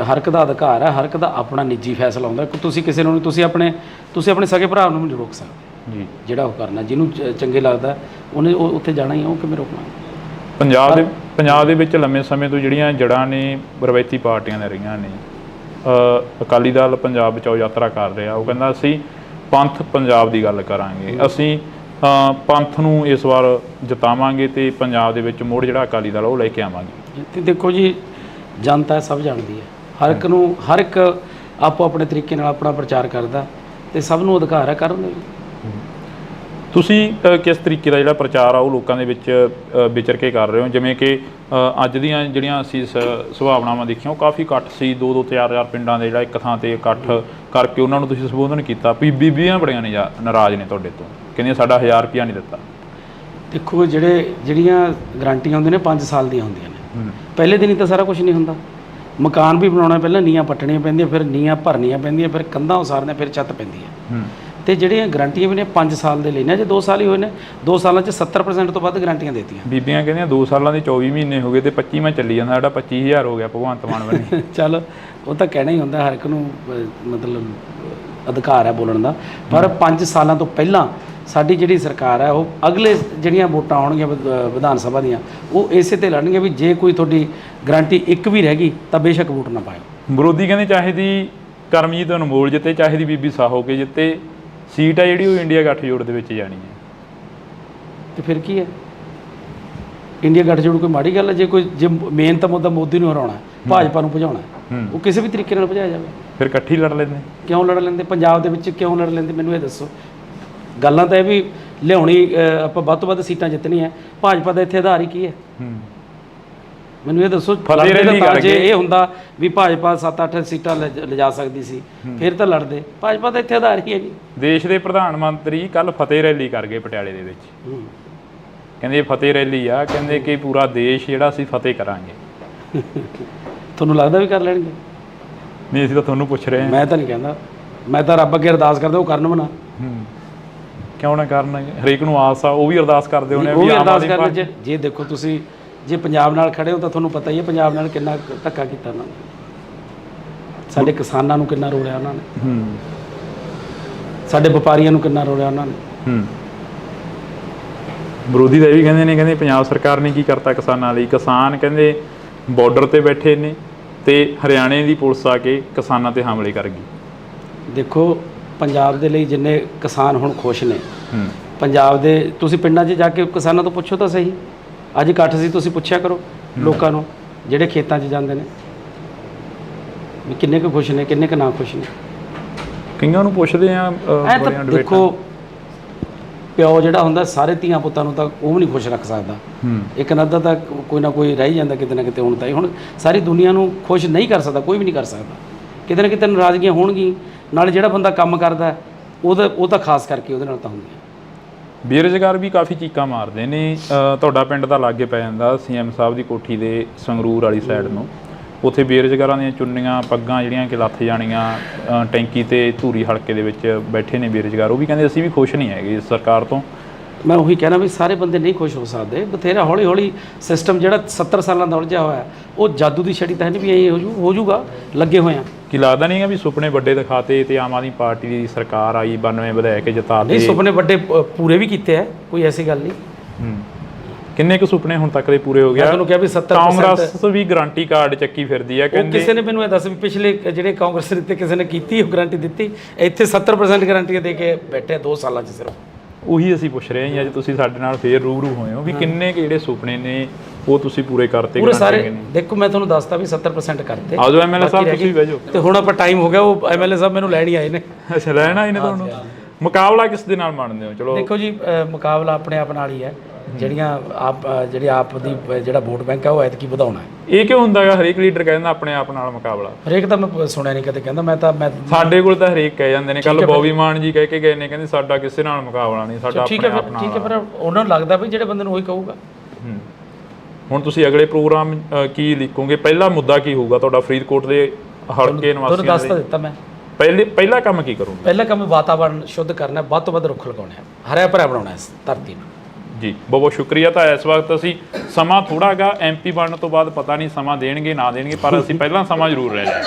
ਹਰ ਇੱਕ ਦਾ ਅਧਿਕਾਰ ਹੈ, ਹਰ ਇੱਕ ਦਾ ਆਪਣਾ ਨਿੱਜੀ ਫੈਸਲਾ ਹੁੰਦਾ। ਤੁਸੀਂ ਕਿਸੇ ਨੂੰ, ਤੁਸੀਂ ਆਪਣੇ ਸਕੇ ਭਰਾ ਨੂੰ ਨਹੀਂ ਰੋਕ ਸਕਦੇ ਜੀ। ਜਿਹੜਾ ਉਹ ਕਰਨਾ, ਜਿਹਨੂੰ ਚੰਗੇ ਲੱਗਦਾ ਉਹਨੇ ਉੱਥੇ ਜਾਣਾ ਹੀ ਹੈ, ਉਹ ਕਿਵੇਂ ਰੋਕਣਾ? ਪੰਜਾਬ ਦੇ ਵਿੱਚ ਲੰਮੇ ਸਮੇਂ ਤੋਂ ਜਿਹੜੀਆਂ ਜੜ੍ਹਾਂ ਨੇ ਰਵਾਇਤੀ ਪਾਰਟੀਆਂ ਦੇ ਰਹੀਆਂ ਨੇ। ਅਕਾਲੀ ਦਲ ਪੰਜਾਬ ਬਚਾਓ ਯਾਤਰਾ ਕਰ ਰਿਹਾ, ਉਹ ਕਹਿੰਦਾ ਅਸੀਂ ਪੰਥ ਪੰਜਾਬ ਦੀ ਗੱਲ ਕਰਾਂਗੇ, ਅਸੀਂ ਪੰਥ ਨੂੰ ਇਸ ਵਾਰ ਜਿਤਾਵਾਂਗੇ ਤੇ ਪੰਜਾਬ ਦੇ ਵਿੱਚ ਮੁੜ ਜਿਹੜਾ ਅਕਾਲੀ ਦਲ ਉਹ ਲੈ ਕੇ ਆਵਾਂਗੇ। ਤੇ ਦੇਖੋ ਜੀ, ਜਨਤਾ ਸਭ ਜਾਣਦੀ ਹੈ, ਹਰ ਇੱਕ ਆਪੋ ਆਪਣੇ ਤਰੀਕੇ ਨਾਲ ਆਪਣਾ ਪ੍ਰਚਾਰ ਕਰਦਾ ਤੇ ਸਭ ਨੂੰ ਅਧਿਕਾਰ ਹੈ ਕਰਨ ਦੇ। ਤੁਸੀਂ ਕਿਸ ਤਰੀਕੇ ਦਾ ਜਿਹੜਾ ਪ੍ਰਚਾਰ ਆ ਉਹ ਲੋਕਾਂ ਦੇ ਵਿੱਚ ਵਿਚਰ ਕੇ ਕਰ ਰਹੇ ਹੋ? ਜਿਵੇਂ ਕਿ ਅੱਜ ਦੀਆਂ ਜਿਹੜੀਆਂ ਅਸੀਂ ਸੁਭਾਵਨਾਵਾਂ ਦੇਖੀਆਂ, ਉਹ ਕਾਫੀ ਇਕੱਠ ਸੀ, 2-2, 4-4 ਪਿੰਡਾਂ ਦੇ ਜਿਹੜਾ ਇੱਕ ਥਾਂ 'ਤੇ ਇਕੱਠ ਕਰਕੇ ਉਹਨਾਂ ਨੂੰ ਤੁਸੀਂ ਸੰਬੋਧਨ ਕੀਤਾ। ਬੀਬੀਆਂ ਬੜੀਆਂ ਨੇ ਨਾਰਾਜ਼ ਨੇ ਤੁਹਾਡੇ ਤੋਂ, ਕਹਿੰਦੀਆਂ ਸਾਡਾ 1000 ਰੁਪਇਆ ਨਹੀਂ ਦਿੱਤਾ। ਦੇਖੋ, ਜਿਹੜੀਆਂ ਗਰੰਟੀਆਂ ਹੁੰਦੀਆਂ ਨੇ 5 ਸਾਲ ਦੀਆਂ ਹੁੰਦੀਆਂ ਨੇ। ਪਹਿਲੇ ਦਿਨ ਹੀ ਤਾਂ ਸਾਰਾ ਕੁਝ ਨਹੀਂ ਹੁੰਦਾ। ਮਕਾਨ ਵੀ ਬਣਾਉਣਾ, ਪਹਿਲਾਂ ਨੀਹਾਂ ਪੱਟਣੀਆਂ ਪੈਂਦੀਆਂ, ਫਿਰ ਨੀਹਾਂ ਭਰਨੀਆਂ ਪੈਂਦੀਆਂ, ਫਿਰ ਕੰਧਾਂ ਉਸਾਰਨੀਆਂ, ਫਿਰ ਛੱਤ ਪੈਂਦੀ ਹੈ। ਤੇ ਜਿਹੜੀਆਂ ਗਰੰਟੀਆਂ ਵੀ ਨੇ 5 ਸਾਲ ਦੇ ਲੈਣੇ, ਜੇ 2 ਸਾਲ ਹੀ ਹੋਏ ਨੇ, 2 ਸਾਲਾਂ 'ਚ 70% ਤੋਂ ਵੱਧ ਗਰੰਟੀਆਂ ਦੇਤੀਆਂ। ਬੀਬੀਆਂ ਕਹਿੰਦੀਆਂ 2 ਸਾਲਾਂ ਦੇ 24 ਮਹੀਨੇ ਹੋ ਗਏ ਤੇ 25ਵਾਂ ਚੱਲੀ ਜਾਂਦਾ, ਸਾਡਾ 25000 ਹੋ ਗਿਆ ਭਗਵੰਤ ਮਾਨ ਬਣੇ। ਚੱਲ, ਉਹ ਤਾਂ ਕਹਿਣਾ ਹੀ ਹੁੰਦਾ, ਹਰ ਇੱਕ ਨੂੰ ਮਤਲਬ ਅਧਿਕਾਰ ਹੈ ਬੋਲਣ ਦਾ। ਪਰ 5 ਸਾਲਾਂ ਤੋਂ ਪਹਿਲਾਂ ਸਾਡੀ ਜਿਹੜੀ ਸਰਕਾਰ ਹੈ, ਉਹ ਅਗਲੇ ਜਿਹੜੀਆਂ ਵੋਟਾਂ ਆਉਣਗੀਆਂ ਵਿਧਾਨ ਸਭਾ ਦੀਆਂ, ਉਹ ਇਸੇ ਤੇ ਲੜਨਗੀਆਂ ਵੀ ਜੇ ਕੋਈ ਤੁਹਾਡੀ ਗਰੰਟੀ ਇੱਕ ਵੀ ਰਹਿ ਗਈ ਤਾਂ ਬੇਸ਼ੱਕ ਵੋਟ ਨਾ ਪਾਇਓ। ਵਿਰੋਧੀ ਕਹਿੰਦੇ ਚਾਹੇ ਦੀ ਕਰਮਜੀਤ ਅਨਮੋਲ ਜਿੱਤੇ, ਚਾਹੇ ਦੀ ਬੀਬੀ ਸਾਹੋ ਕੇ ਜਿੱਤੇ, ਸੀਟ ਆ ਜਿਹੜੀ ਉਹ ਇੰਡੀਆ ਗੱਠਜੋੜ ਦੇ ਵਿੱਚ ਜਾਣੀ ਹੈ। ਤੇ ਫਿਰ ਕੀ ਹੈ? ਇੰਡੀਆ ਗੱਠਜੋੜ ਕੋਈ ਮਾੜੀ ਗੱਲ ਹੈ? ਜੇ ਮੇਨ ਤਾਂ ਮੁੱਦਾ ਮੋਦੀ ਨੂੰ ਹਰਾਉਣਾ, ਭਾਜਪਾ ਨੂੰ ਭਜਾਉਣਾ, ਉਹ ਕਿਸੇ ਵੀ ਤਰੀਕੇ ਨਾਲ ਭਜਾਇਆ ਜਾਵੇ। ਫਿਰ ਇਕੱਠੀ ਲੜ ਲੈਂਦੇ? ਕਿਉਂ ਲੜ ਲੈਂਦੇ? ਪੰਜਾਬ ਦੇ ਵਿੱਚ ਕਿਉਂ ਲੜ ਲੈਂਦੇ? ਮੈਨੂੰ ਇਹ ਦੱਸੋ। ਗੱਲਾਂ ਤਾਂ ਇਹ ਵੀ ਲਿਆਉਣੀ, ਆਪਾਂ ਵੱਧ ਤੋਂ ਵੱਧ ਸੀਟਾਂ ਜਿੱਤਣੀਆਂ, ਭਾਜਪਾ ਦਾ ਇੱਥੇ ਆਧਾਰ ਹੀ ਕੀ ਹੈ? ਮੈਨੂੰ ਇਹ ਦੱਸੋ। ਜੇ ਇਹ ਹੁੰਦਾ ਵੀ ਭਾਜਪਾ 7-8 ਸੀਟਾਂ ਲਿਜਾ ਸਕਦੀ ਸੀ, ਫਿਰ ਤਾਂ ਲੜਦੇ। ਭਾਜਪਾ ਦਾ ਇੱਥੇ ਆਧਾਰ ਹੀ ਹੈ ਜੀ। ਦੇਸ਼ ਦੇ ਪ੍ਰਧਾਨ ਮੰਤਰੀ ਕੱਲ ਫਤਿਹ ਰੈਲੀ ਕਰ ਗਏ ਪਟਿਆਲੇ ਦੇ ਵਿੱਚ, ਕਹਿੰਦੇ ਫਤਿਹ ਰੈਲੀ ਆ, ਕਹਿੰਦੇ ਕਿ ਪੂਰਾ ਦੇਸ਼ ਜਿਹੜਾ ਅਸੀਂ ਫਤਿਹ ਕਰਾਂਗੇ। ਤੁਹਾਨੂੰ ਲੱਗਦਾ ਵੀ ਕਰ ਲੈਣਗੇ? ਨਹੀਂ, ਅਸੀਂ ਤਾਂ ਤੁਹਾਨੂੰ ਪੁੱਛ ਰਹੇ ਹਾਂ। ਮੈਂ ਤਾਂ ਨਹੀਂ ਕਹਿੰਦਾ, ਮੈਂ ਤਾਂ ਰੱਬ ਅੱਗੇ ਅਰਦਾਸ ਕਰਦਾ ਉਹ ਕਰਨ ਬਣਾ। ਕਿਉਂ ਨਾ ਕਰਨ? ਹਰੇਕ ਨੂੰ ਆਸ ਆ, ਉਹ ਵੀ ਅਰਦਾਸ ਕਰਦੇ ਹੋਣੇ। ਉਹ ਵੀ ਅਰਦਾਸ ਕਰਦੇ। ਜੇ ਦੇਖੋ, ਤੁਸੀਂ ਜੇ ਪੰਜਾਬ ਨਾਲ ਖੜੇ ਹੋ ਤਾਂ ਤੁਹਾਨੂੰ ਪਤਾ ਹੀ ਹੈ ਪੰਜਾਬ ਨਾਲ ਕਿੰਨਾ ਧੱਕਾ ਕੀਤਾ ਉਹਨਾਂ ਨੇ, ਸਾਡੇ ਕਿਸਾਨਾਂ ਨੂੰ ਕਿੰਨਾ ਰੋਲਿਆ ਉਹਨਾਂ ਨੇ, ਸਾਡੇ ਵਪਾਰੀਆਂ ਨੂੰ ਕਿੰਨਾ ਰੋਲਿਆ ਉਹਨਾਂ ਨੇ। ਵਿਰੋਧੀ ਤਾਂ ਇਹ ਵੀ ਕਹਿੰਦੇ ਪੰਜਾਬ ਸਰਕਾਰ ਨੇ ਕੀ ਕਰਤਾ ਕਿਸਾਨਾਂ ਲਈ। ਕਿਸਾਨ ਕਹਿੰਦੇ ਬਾਰਡਰ ਤੇ ਬੈਠੇ ਨੇ ਤੇ ਹਰਿਆਣੇ ਦੀ ਪੁਲਿਸ ਆ ਕੇ ਕਿਸਾਨਾਂ ਤੇ ਹਮਲੇ ਕਰ ਗਈ। ਦੇਖੋ ਪੰਜਾਬ ਦੇ ਲਈ ਜਿੰਨੇ ਕਿਸਾਨ ਹੁਣ ਖੁਸ਼ ਨੇ, ਪੰਜਾਬ ਦੇ ਤੁਸੀਂ ਪਿੰਡਾਂ 'ਚ ਜਾ ਕੇ ਕਿਸਾਨਾਂ ਤੋਂ ਪੁੱਛੋ ਤਾਂ ਸਹੀ। ਅੱਜ ਇਕੱਠ ਸੀ, ਤੁਸੀਂ ਪੁੱਛਿਆ ਕਰੋ ਲੋਕਾਂ ਨੂੰ ਜਿਹੜੇ ਖੇਤਾਂ 'ਚ ਜਾਂਦੇ ਨੇ ਵੀ ਕਿੰਨੇ ਕੁ ਖੁਸ਼ ਨੇ, ਕਿੰਨੇ ਕੁ ਨਾ ਖੁਸ਼ ਨੇ। ਕਈਆਂ ਨੂੰ ਪੁੱਛਦੇ ਆ ਐ ਤਾਂ ਦੇਖੋ ਪਿਓ ਜਿਹੜਾ ਹੁੰਦਾ ਸਾਰੇ ਧੀਆਂ ਪੁੱਤਾਂ ਨੂੰ ਤਾਂ ਉਹ ਵੀ ਨਹੀਂ ਖੁਸ਼ ਰੱਖ ਸਕਦਾ। ਇੱਕ ਨੱਦਾ ਤਾਂ ਕੋਈ ਨਾ ਕੋਈ ਰਹਿ ਜਾਂਦਾ ਕਿਤੇ ਨਾ ਕਿਤੇ। ਹੁਣ ਸਾਰੀ ਦੁਨੀਆ ਨੂੰ ਖੁਸ਼ ਨਹੀਂ ਕਰ ਸਕਦਾ, ਕੋਈ ਵੀ ਨਹੀਂ ਕਰ ਸਕਦਾ। ਕਿਤੇ ਨਾ ਕਿਤੇ ਨਾਰਾਜ਼ਗੀਆਂ ਹੋਣਗੀਆਂ। ਨਾਲ ਜਿਹੜਾ ਬੰਦਾ ਕੰਮ ਕਰਦਾ ਉਹ ਤਾਂ ਖਾਸ ਕਰਕੇ ਉਹਦੇ ਨਾਲ ਤਾਂ ਹੁੰਦੀ ਹੈ। ਬੇਰੁਜ਼ਗਾਰ ਵੀ ਕਾਫੀ ਚੀਕਾਂ ਮਾਰਦੇ ਨੇ। ਤੁਹਾਡਾ ਪਿੰਡ ਤਾਂ ਲਾਗੇ ਪੈ ਜਾਂਦਾ ਸੀਐਮ ਸਾਹਿਬ ਦੀ ਕੋਠੀ ਦੇ ਸੰਗਰੂਰ ਵਾਲੀ ਸਾਈਡ ਨੂੰ। ਉੱਥੇ ਬੇਰੁਜ਼ਗਾਰਾਂ ਦੀਆਂ ਚੁੰਨੀਆਂ ਪੱਗਾਂ ਜਿਹੜੀਆਂ ਕਿ ਲੱਥ ਜਾਣੀਆਂ, ਟੈਂਕੀ ਤੇ ਧੂਰੀ ਹਲਕੇ ਦੇ ਵਿੱਚ ਬੈਠੇ ਨੇ ਬੇਰੁਜ਼ਗਾਰ। ਉਹ ਵੀ ਕਹਿੰਦੇ ਅਸੀਂ ਵੀ ਖੁਸ਼ ਨਹੀਂ ਹੈਗੇ ਇਸ ਸਰਕਾਰ ਤੋਂ। ਮੈਂ ਉਹੀ ਕਹਿਣਾ ਵੀ ਸਾਰੇ ਬੰਦੇ ਨਹੀਂ ਖੁਸ਼ ਹੋ ਸਕਦੇ। ਬਥੇਰਾ ਹੌਲੀ ਹੌਲੀ ਸਿਸਟਮ ਜਿਹੜਾ 70 ਸਾਲਾਂ ਦਾ ਉਲਝਿਆ ਹੋਇਆ ਉਹ ਜਾਦੂ ਦੀ ਛੜੀ ਤਾਂ ਹੈ ਨਹੀਂ ਵੀ ਇਹ ਹੋ ਜੂਗਾ। ਲੱਗੇ ਹੋਏ ਆ। ਕੀ ਲੱਗਦਾ ਨਹੀਂ ਹੈ ਵੀ ਸੁਪਨੇ ਵੱਡੇ ਦਿਖਾਤੇ ਤੇ ਆਮ ਆਦਮੀ ਪਾਰਟੀ ਦੀ ਸਰਕਾਰ ਆਈ 92 ਵਿਧਾਇਕ ਜਿਤਾ ਨਹੀਂ, ਸੁਪਨੇ ਵੱਡੇ ਪੂਰੇ ਵੀ ਕੀਤੇ ਆ, ਕੋਈ ਐਸੀ ਗੱਲ ਨਹੀਂ। ਕਿੰਨੇ ਕੁ ਸੁਪਨੇ ਹੁਣ ਤੱਕ ਦੇ ਪੂਰੇ ਹੋ ਗਿਆ? ਤੁਹਾਨੂੰ ਕਿਹਾ ਵੀ 70% ਕਾਂਗਰਸ ਵੀ ਗਾਰੰਟੀ ਕਾਰਡ ਚੱਕੀ ਫਿਰਦੀ ਆ। ਕਹਿੰਦੇ ਕਿਸੇ ਨੇ ਮੈਨੂੰ ਇਹ ਦੱਸ ਵੀ ਪਿਛਲੇ ਜਿਹੜੇ ਕਾਂਗਰਸ ਦਿੱਤੇ ਕਿਸੇ ਨੇ ਕੀਤੀ ਉਹ ਗਾਰੰਟੀ ਦਿੱਤੀ? ਇੱਥੇ 70% ਗਾਰੰਟੀਆਂ ਦੇ ਕੇ ਬੈਠੇ 2 ਸਾਲਾਂ 'ਚ ਸਿਰਫ। ਉਹੀ ਅਸੀਂ ਪੁੱਛ ਰਹੇ ਹਾਂ ਅੱਜ ਤੁਸੀਂ ਸਾਡੇ ਨਾਲ ਫੇਰ ਰੂਬਰੂ ਹੋਏ ਹੋ ਵੀ ਕਿੰਨੇ ਕੁ ਜਿਹੜੇ ਸੁਪਨੇ ਨੇ ਉਹ ਤੁਸੀਂ ਪੂਰੇ ਕਰਤੇ? ਪੂਰੇ ਸਾਰੇ ਦੇਖੋ ਮੈਂ ਤੁਹਾਨੂੰ ਦੱਸਤਾ ਵੀ 70% ਕਰਤੇ। ਆਜੋ ਐਮਐਲਏ ਸਾਹਿਬ ਤੁਸੀਂ ਬਹਿ ਜਾਓ। ਤੇ ਹੁਣ ਆਪਾਂ ਟਾਈਮ ਹੋ ਗਿਆ, ਉਹ ਐਮਐਲਏ ਸਾਹਿਬ ਮੈਨੂੰ ਲੈਣ ਹੀ ਆਏ ਨੇ। ਅੱਛਾ, ਲੈਣ ਆਏ ਨੇ ਤੁਹਾਨੂੰ। ਮੁਕਾਬਲਾ ਕਿਸ ਦੇ ਨਾਲ ਮੰਨਦੇ ਹੋ? ਚਲੋ ਦੇਖੋ ਜੀ, ਮੁਕਾਬਲਾ ਆਪਣੇ ਆਪ ਨਾਲ ਹੀ ਹੈ। ਜਿਹੜੀ ਆਪ ਦੀ ਜਿਹੜਾ ਵੋਟ ਬੈਂਕ ਹੈ ਉਹ ਐਤਕੀ ਵਧਾਉਣਾ ਹੈ। ਇਹ ਕਿਉਂ ਹੁੰਦਾ ਹੈਗਾ? ਹਰੇਕ ਲੀਡਰ ਕਹਿੰਦਾ ਆਪਣੇ ਆਪ ਨਾਲ ਮੁਕਾਬਲਾ। ਹਰੇਕ ਤਾਂ ਮੈਂ ਸੁਣਿਆ ਨਹੀਂ ਕਦੇ ਕਹਿੰਦਾ। ਮੈਂ ਸਾਡੇ ਕੋਲ ਤਾਂ ਹਰੇਕ ਕਹਿ ਜਾਂਦੇ ਨੇ। ਕੱਲ ਬੋਬੀ ਮਾਨ ਜੀ ਕਹਿ ਕੇ ਗਏ ਨੇ, ਕਹਿੰਦੇ ਸਾਡਾ ਕਿਸੇ ਨਾਲ ਮੁਕਾਬਲਾ ਨਹੀਂ, ਸਾਡਾ ਆਪਣੇ ਆਪ ਨਾਲ। ਠੀਕ ਹੈ, ਪਰ ਉਹਨਾਂ ਨੂੰ ਲੱਗਦਾ ਵੀ ਜਿਹੜੇ ਬੰਦੇ ਨੂੰ ਉਹੀ ਕਹੂਗਾ। ਹੁਣ ਤੁਸੀਂ ਅਗਲੇ ਪ੍ਰੋਗਰਾਮ ਕੀ ਲਿਖੋਗੇ? ਪਹਿਲਾ ਮੁੱਦਾ ਕੀ ਹੋਊਗਾ ਤੁਹਾਡਾ ਫਰੀਦਕੋਟ ਦੇ ਹਲਕੇ ਨਿਵਾਸੀਆਂ ਤੁਹਾਨੂੰ ਦੱਸ ਤਾਂ ਦਿੱਤਾ ਮੈਂ। ਪਹਿਲਾ ਕੰਮ ਕੀ ਕਰੋਗੇ? ਪਹਿਲਾ ਕੰਮ ਵਾਤਾਵਰਣ ਸ਼ੁੱਧ ਕਰਨਾ, ਵੱਧ ਤੋਂ ਵੱਧ ਰੁੱਖ ਲਗਾਉਣੇ ਆ, ਹਰਿਆ ਭਰਿਆ ਬਣਾਉਣਾ ਇਸ ਧਰਤੀ ਨੂੰ। ਜੀ ਬਹੁਤ ਬਹੁਤ ਸ਼ੁਕਰੀਆ। ਤਾਂ ਇਸ ਵਕਤ ਅਸੀਂ ਸਮਾਂ ਥੋੜਾ ਗਾ ਐਮਪੀ ਬਣਨ ਤੋਂ ਬਾਅਦ ਪਤਾ ਨਹੀਂ ਸਮਾਂ ਦੇਣਗੇ ਨਾ ਦੇਣਗੇ, ਪਰ ਅਸੀਂ ਪਹਿਲਾਂ ਸਮਾਂ ਜ਼ਰੂਰ ਲੈ ਲਿਆ।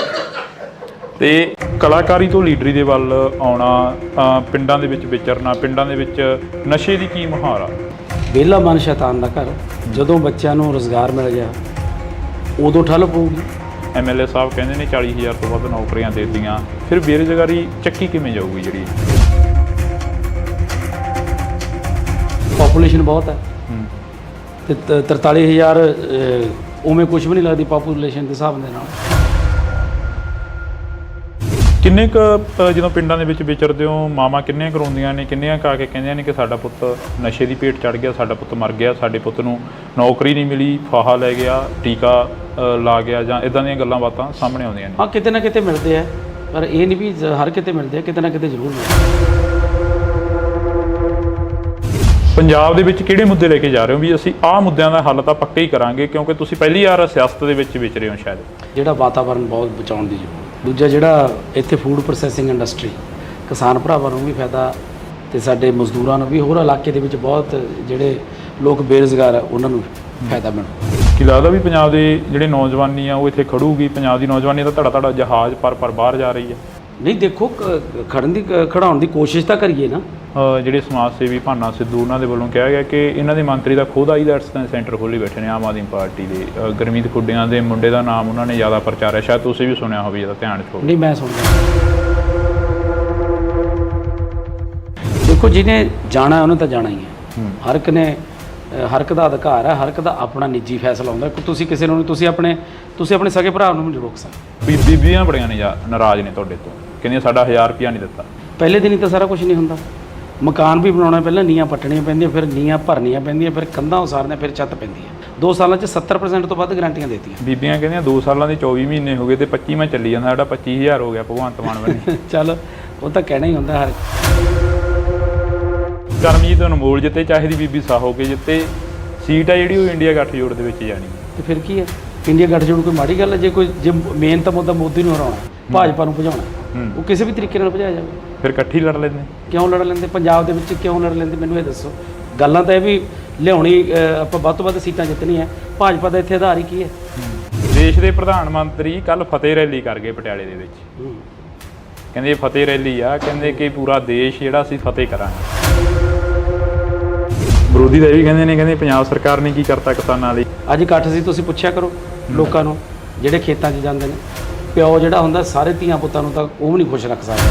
ਤੇ ਕਲਾਕਾਰੀ ਤੋਂ ਲੀਡਰੀ ਦੇ ਵੱਲ ਆਉਣਾ, ਪਿੰਡਾਂ ਦੇ ਵਿੱਚ ਵਿਚਰਨਾ, ਪਿੰਡਾਂ ਦੇ ਵਿੱਚ ਨਸ਼ੇ ਦੀ ਕੀ ਮੁਹਾਰ ਆ? ਵਿਹਲਾ ਮਨ ਸ਼ੈਤਾਨ ਦਾ ਘਰ। ਜਦੋਂ ਬੱਚਿਆਂ ਨੂੰ ਰੁਜ਼ਗਾਰ ਮਿਲ ਗਿਆ ਉਦੋਂ ਠੱਲ ਪਊਗੀ। ਐਮਐਲਏ ਸਾਹਿਬ ਕਹਿੰਦੇ ਨੇ 40,000 ਤੋਂ ਵੱਧ ਨੌਕਰੀਆਂ ਦੇ ਦਿੱਤੀਆਂ, ਫਿਰ ਬੇਰੁਜ਼ਗਾਰੀ ਚੱਕੀ ਕਿਵੇਂ ਜਾਊਗੀ? ਜਿਹੜੀ ਪਾਪੂਲੇਸ਼ਨ ਬਹੁਤ ਹੈ ਤੇ 43,000 ਉਵੇਂ ਕੁਝ ਵੀ ਨਹੀਂ ਲੱਗਦੀ ਪਾਪੂਲੇਸ਼ਨ ਦੇ ਹਿਸਾਬ ਦੇ ਨਾਲ। ਕਿੰਨੇ ਕੁ ਜਦੋਂ ਪਿੰਡਾਂ ਦੇ ਵਿੱਚ ਵਿਚਰਦੇ ਹੋ, ਮਾਵਾਂ ਕਿੰਨੀਆਂ ਕਰਾਉਂਦੀਆਂ ਨੇ, ਕਿੰਨੀਆਂ ਕਾ ਕੇ ਕਹਿੰਦੀਆਂ ਨੇ ਕਿ ਸਾਡਾ ਪੁੱਤ ਨਸ਼ੇ ਦੀ ਭੇਟ ਚੜ੍ਹ ਗਿਆ, ਸਾਡਾ ਪੁੱਤ ਮਰ ਗਿਆ, ਸਾਡੇ ਪੁੱਤ ਨੂੰ ਨੌਕਰੀ ਨਹੀਂ ਮਿਲੀ, ਫਾਹਾ ਲੈ ਗਿਆ, ਟੀਕਾ ਲਾ ਗਿਆ, ਜਾਂ ਇਦਾਂ ਦੀਆਂ ਗੱਲਾਂ ਬਾਤਾਂ ਸਾਹਮਣੇ ਆਉਂਦੀਆਂ ਨੇ। ਹਾਂ, ਕਿਤੇ ਨਾ ਕਿਤੇ ਮਿਲਦੇ ਆ, ਪਰ ਇਹ ਨਹੀਂ ਵੀ ਹਰ ਕਿਤੇ ਮਿਲਦੇ ਆ, ਕਿਤੇ ਨਾ ਕਿਤੇ ਜ਼ਰੂਰ ਮਿਲਦੇ। ਪੰਜਾਬ ਦੇ ਵਿੱਚ ਕਿਹੜੇ ਮੁੱਦੇ ਲੈ ਕੇ ਜਾ ਰਹੇ ਹੋ ਵੀ ਅਸੀਂ ਆਹ ਮੁੱਦਿਆਂ ਦਾ ਹੱਲ ਤਾਂ ਪੱਕਾ ਹੀ ਕਰਾਂਗੇ, ਕਿਉਂਕਿ ਤੁਸੀਂ ਪਹਿਲੀ ਵਾਰ ਸਿਆਸਤ ਦੇ ਵਿੱਚ ਵਿਚਰੇ ਹੋ ਸ਼ਾਇਦ? ਜਿਹੜਾ ਵਾਤਾਵਰਨ ਬਹੁਤ ਬਚਾਉਣ ਦੀ ਜ਼ਰੂਰਤ। ਦੂਜਾ ਜਿਹੜਾ ਇੱਥੇ ਫੂਡ ਪ੍ਰੋਸੈਸਿੰਗ ਇੰਡਸਟਰੀ, ਕਿਸਾਨ ਭਰਾਵਾਂ ਨੂੰ ਵੀ ਫਾਇਦਾ ਤੇ ਸਾਡੇ ਮਜ਼ਦੂਰਾਂ ਨੂੰ ਵੀ, ਹੋਰ ਇਲਾਕੇ ਦੇ ਵਿੱਚ ਬਹੁਤ ਜਿਹੜੇ ਲੋਕ ਬੇਰੁਜ਼ਗਾਰ ਆ ਉਹਨਾਂ ਨੂੰ ਫਾਇਦਾ ਮਿਲੂ। ਕੀ ਲੱਗਦਾ ਵੀ ਪੰਜਾਬ ਦੇ ਜਿਹੜੇ ਨੌਜਵਾਨੀ ਆ ਉਹ ਇੱਥੇ ਖੜੂਗੀ? ਪੰਜਾਬ ਦੀ ਨੌਜਵਾਨੀ ਦਾ ਧੜਾ ਜਹਾਜ਼ ਪਰ ਬਾਹਰ ਜਾ ਰਹੀ ਹੈ। ਨਹੀਂ, ਦੇਖੋ ਖੜਾਉਣ ਦੀ ਕੋਸ਼ਿਸ਼ ਤਾਂ ਕਰੀਏ ਨਾ। ਜਿਹੜੇ ਸਮਾਜ ਸੇਵੀ ਭਾਨਾ ਸਿੱਧੂ ਉਹਨਾਂ ਦੇ ਵੱਲੋਂ ਕਿਹਾ ਗਿਆ ਕਿ ਇਹਨਾਂ ਦੇ ਮੰਤਰੀ ਦਾ ਖੁਦ ਆਈਲੈਟਸ ਦਾ ਸੈਂਟਰ ਖੋਲ੍ਹੀ ਬੈਠੇ ਨੇ ਆਮ ਆਦਮੀ ਪਾਰਟੀ ਦੇ। ਗੁਰਮੀਤ ਖੁੱਡੀਆਂ ਦੇ ਮੁੰਡੇ ਦਾ ਨਾਮ ਉਹਨਾਂ ਨੇ ਜ਼ਿਆਦਾ ਪ੍ਰਚਾਰਿਆ, ਸ਼ਾਇਦ ਤੁਸੀਂ ਵੀ ਸੁਣਿਆ ਹੋਵੇ, ਇਹਦਾ ਧਿਆਨ ਚ ਹੋਵੇ। ਨਹੀਂ, ਮੈਂ ਸੁਣਿਆ। ਦੇਖੋ, ਜਿਹਨੇ ਜਾਣਾ ਉਹਨੇ ਤਾਂ ਜਾਣਾ ਹੀ ਹੈ। ਹਰ ਇੱਕ ਦਾ ਅਧਿਕਾਰ ਹੈ, ਹਰ ਇੱਕ ਦਾ ਆਪਣਾ ਨਿੱਜੀ ਫੈਸਲਾ ਹੁੰਦਾ। ਤੁਸੀਂ ਕਿਸੇ ਨੂੰ ਤੁਸੀਂ ਆਪਣੇ ਸਕੇ ਭਰਾ ਨੂੰ ਨਹੀਂ ਰੋਕ ਸਕਦੇ। ਬੀਬੀਆਂ ਬੜੀਆਂ ਨੇ ਨਾਰਾਜ਼ ਨੇ ਤੁਹਾਡੇ ਤੋਂ, ਕਹਿੰਦੀਆਂ ਸਾਡਾ 1000 ਰੁਪਇਆ ਨਹੀਂ ਦਿੱਤਾ। ਪਹਿਲੇ ਦਿਨ ਹੀ ਤਾਂ ਸਾਰਾ ਕੁਝ ਨਹੀਂ ਹੁੰਦਾ। ਮਕਾਨ ਵੀ ਬਣਾਉਣਾ, ਪਹਿਲਾਂ ਨੀਹਾਂ ਪੱਟਣੀਆਂ ਪੈਂਦੀਆਂ, ਫਿਰ ਨੀਹਾਂ ਭਰਨੀਆਂ ਪੈਂਦੀਆਂ, ਫਿਰ ਕੰਧਾਂ ਉਸਾਰਨੀਆਂ, ਫਿਰ ਛੱਤ ਪੈਂਦੀ ਹੈ। 2 ਸਾਲਾਂ 'ਚ 70% ਤੋਂ ਵੱਧ ਗਾਰੰਟੀਆਂ ਦਿੱਤੀਆਂ। ਬੀਬੀਆਂ ਕਹਿੰਦੀਆਂ 2 ਸਾਲਾਂ ਦੇ 24 ਮਹੀਨੇ ਹੋ ਗਏ ਤੇ 25ਵਾਂ ਚੱਲੀ ਜਾਂਦਾ, ਸਾਡਾ 25,000 ਹੋ ਗਿਆ ਭਗਵੰਤ ਮਾਨ ਬਣੀ। ਚੱਲ, ਉਹ ਤਾਂ ਕਹਿਣਾ ਹੀ ਹੁੰਦਾ। ਹਰ ਕਰਮਜੀਤ ਅਨਮੋਲ ਜਿੱਤੇ, ਚਾਹੇ ਦੀ ਬੀਬੀ ਸਾਹੋ ਕੇ ਜਿੱਤੇ, ਸੀਟ ਆ ਜਿਹੜੀ ਉਹ ਇੰਡੀਆ ਗੱਠਜੋੜ ਦੇ ਵਿੱਚ ਜਾਣੀ। ਤੇ ਫਿਰ ਕੀ ਹੈ? ਇੰਡੀਆ ਗੱਠਜੋੜ ਕੋਈ ਮਾੜੀ ਗੱਲ ਹੈ? ਜੇ ਮੇਨ ਤਾਂ ਮੁੱਦਾ ਮੋਦੀ ਨੂੰ ਹਰਾਉਣਾ, ਭਾਜਪਾ ਨੂੰ ਭਜਾਉਣਾ, ਉਹ ਕਿਸੇ ਵੀ ਤਰੀਕੇ ਨਾਲ ਭਜਾਇਆ ਜਾਵੇ। ਫਿਰ ਇਕੱਠੀ ਲੜ ਲੈਂਦੇ? ਕਿਉਂ ਲੜ ਲੈਂਦੇ? ਪੰਜਾਬ ਦੇ ਵਿੱਚ ਕਿਉਂ ਲੜ ਲੈਂਦੇ? ਮੈਨੂੰ ਇਹ ਦੱਸੋ। ਗੱਲਾਂ ਤਾਂ ਇਹ ਵੀ ਲਿਆਉਣੀ, ਆਪਾਂ ਵੱਧ ਤੋਂ ਵੱਧ ਸੀਟਾਂ ਜਿੱਤਣੀਆਂ। ਭਾਜਪਾ ਦਾ ਇੱਥੇ ਆਧਾਰ ਹੀ ਕੀ ਹੈ? ਦੇਸ਼ ਦੇ ਪ੍ਰਧਾਨ ਮੰਤਰੀ ਕੱਲ ਫਤਿਹ ਰੈਲੀ ਕਰ ਗਏ ਪਟਿਆਲੇ ਦੇ ਵਿੱਚ। ਕਹਿੰਦੇ ਫਤਿਹ ਰੈਲੀ ਆ, ਕਹਿੰਦੇ ਕਿ ਪੂਰਾ ਦੇਸ਼ ਜਿਹੜਾ ਅਸੀਂ ਫਤਿਹ ਕਰਾਂਗੇ। ਵਿਰੋਧੀ ਤਾਂ ਇਹ ਵੀ ਕਹਿੰਦੇ ਪੰਜਾਬ ਸਰਕਾਰ ਨੇ ਕੀ ਕਰਤਾ ਕਿਸਾਨਾਂ ਲਈ। ਅੱਜ ਇਕੱਠ ਸੀ, ਤੁਸੀਂ ਪੁੱਛਿਆ ਕਰੋ ਲੋਕਾਂ ਨੂੰ ਜਿਹੜੇ ਖੇਤਾਂ 'ਚ ਜਾਂਦੇ ਨੇ। ਪਿਓ ਜਿਹੜਾ ਹੁੰਦਾ ਸਾਰੇ ਧੀਆਂ ਪੁੱਤਾਂ ਨੂੰ ਤਾਂ ਉਹ ਵੀ ਨਹੀਂ ਖੁਸ਼ ਰੱਖ ਸਕਦਾ।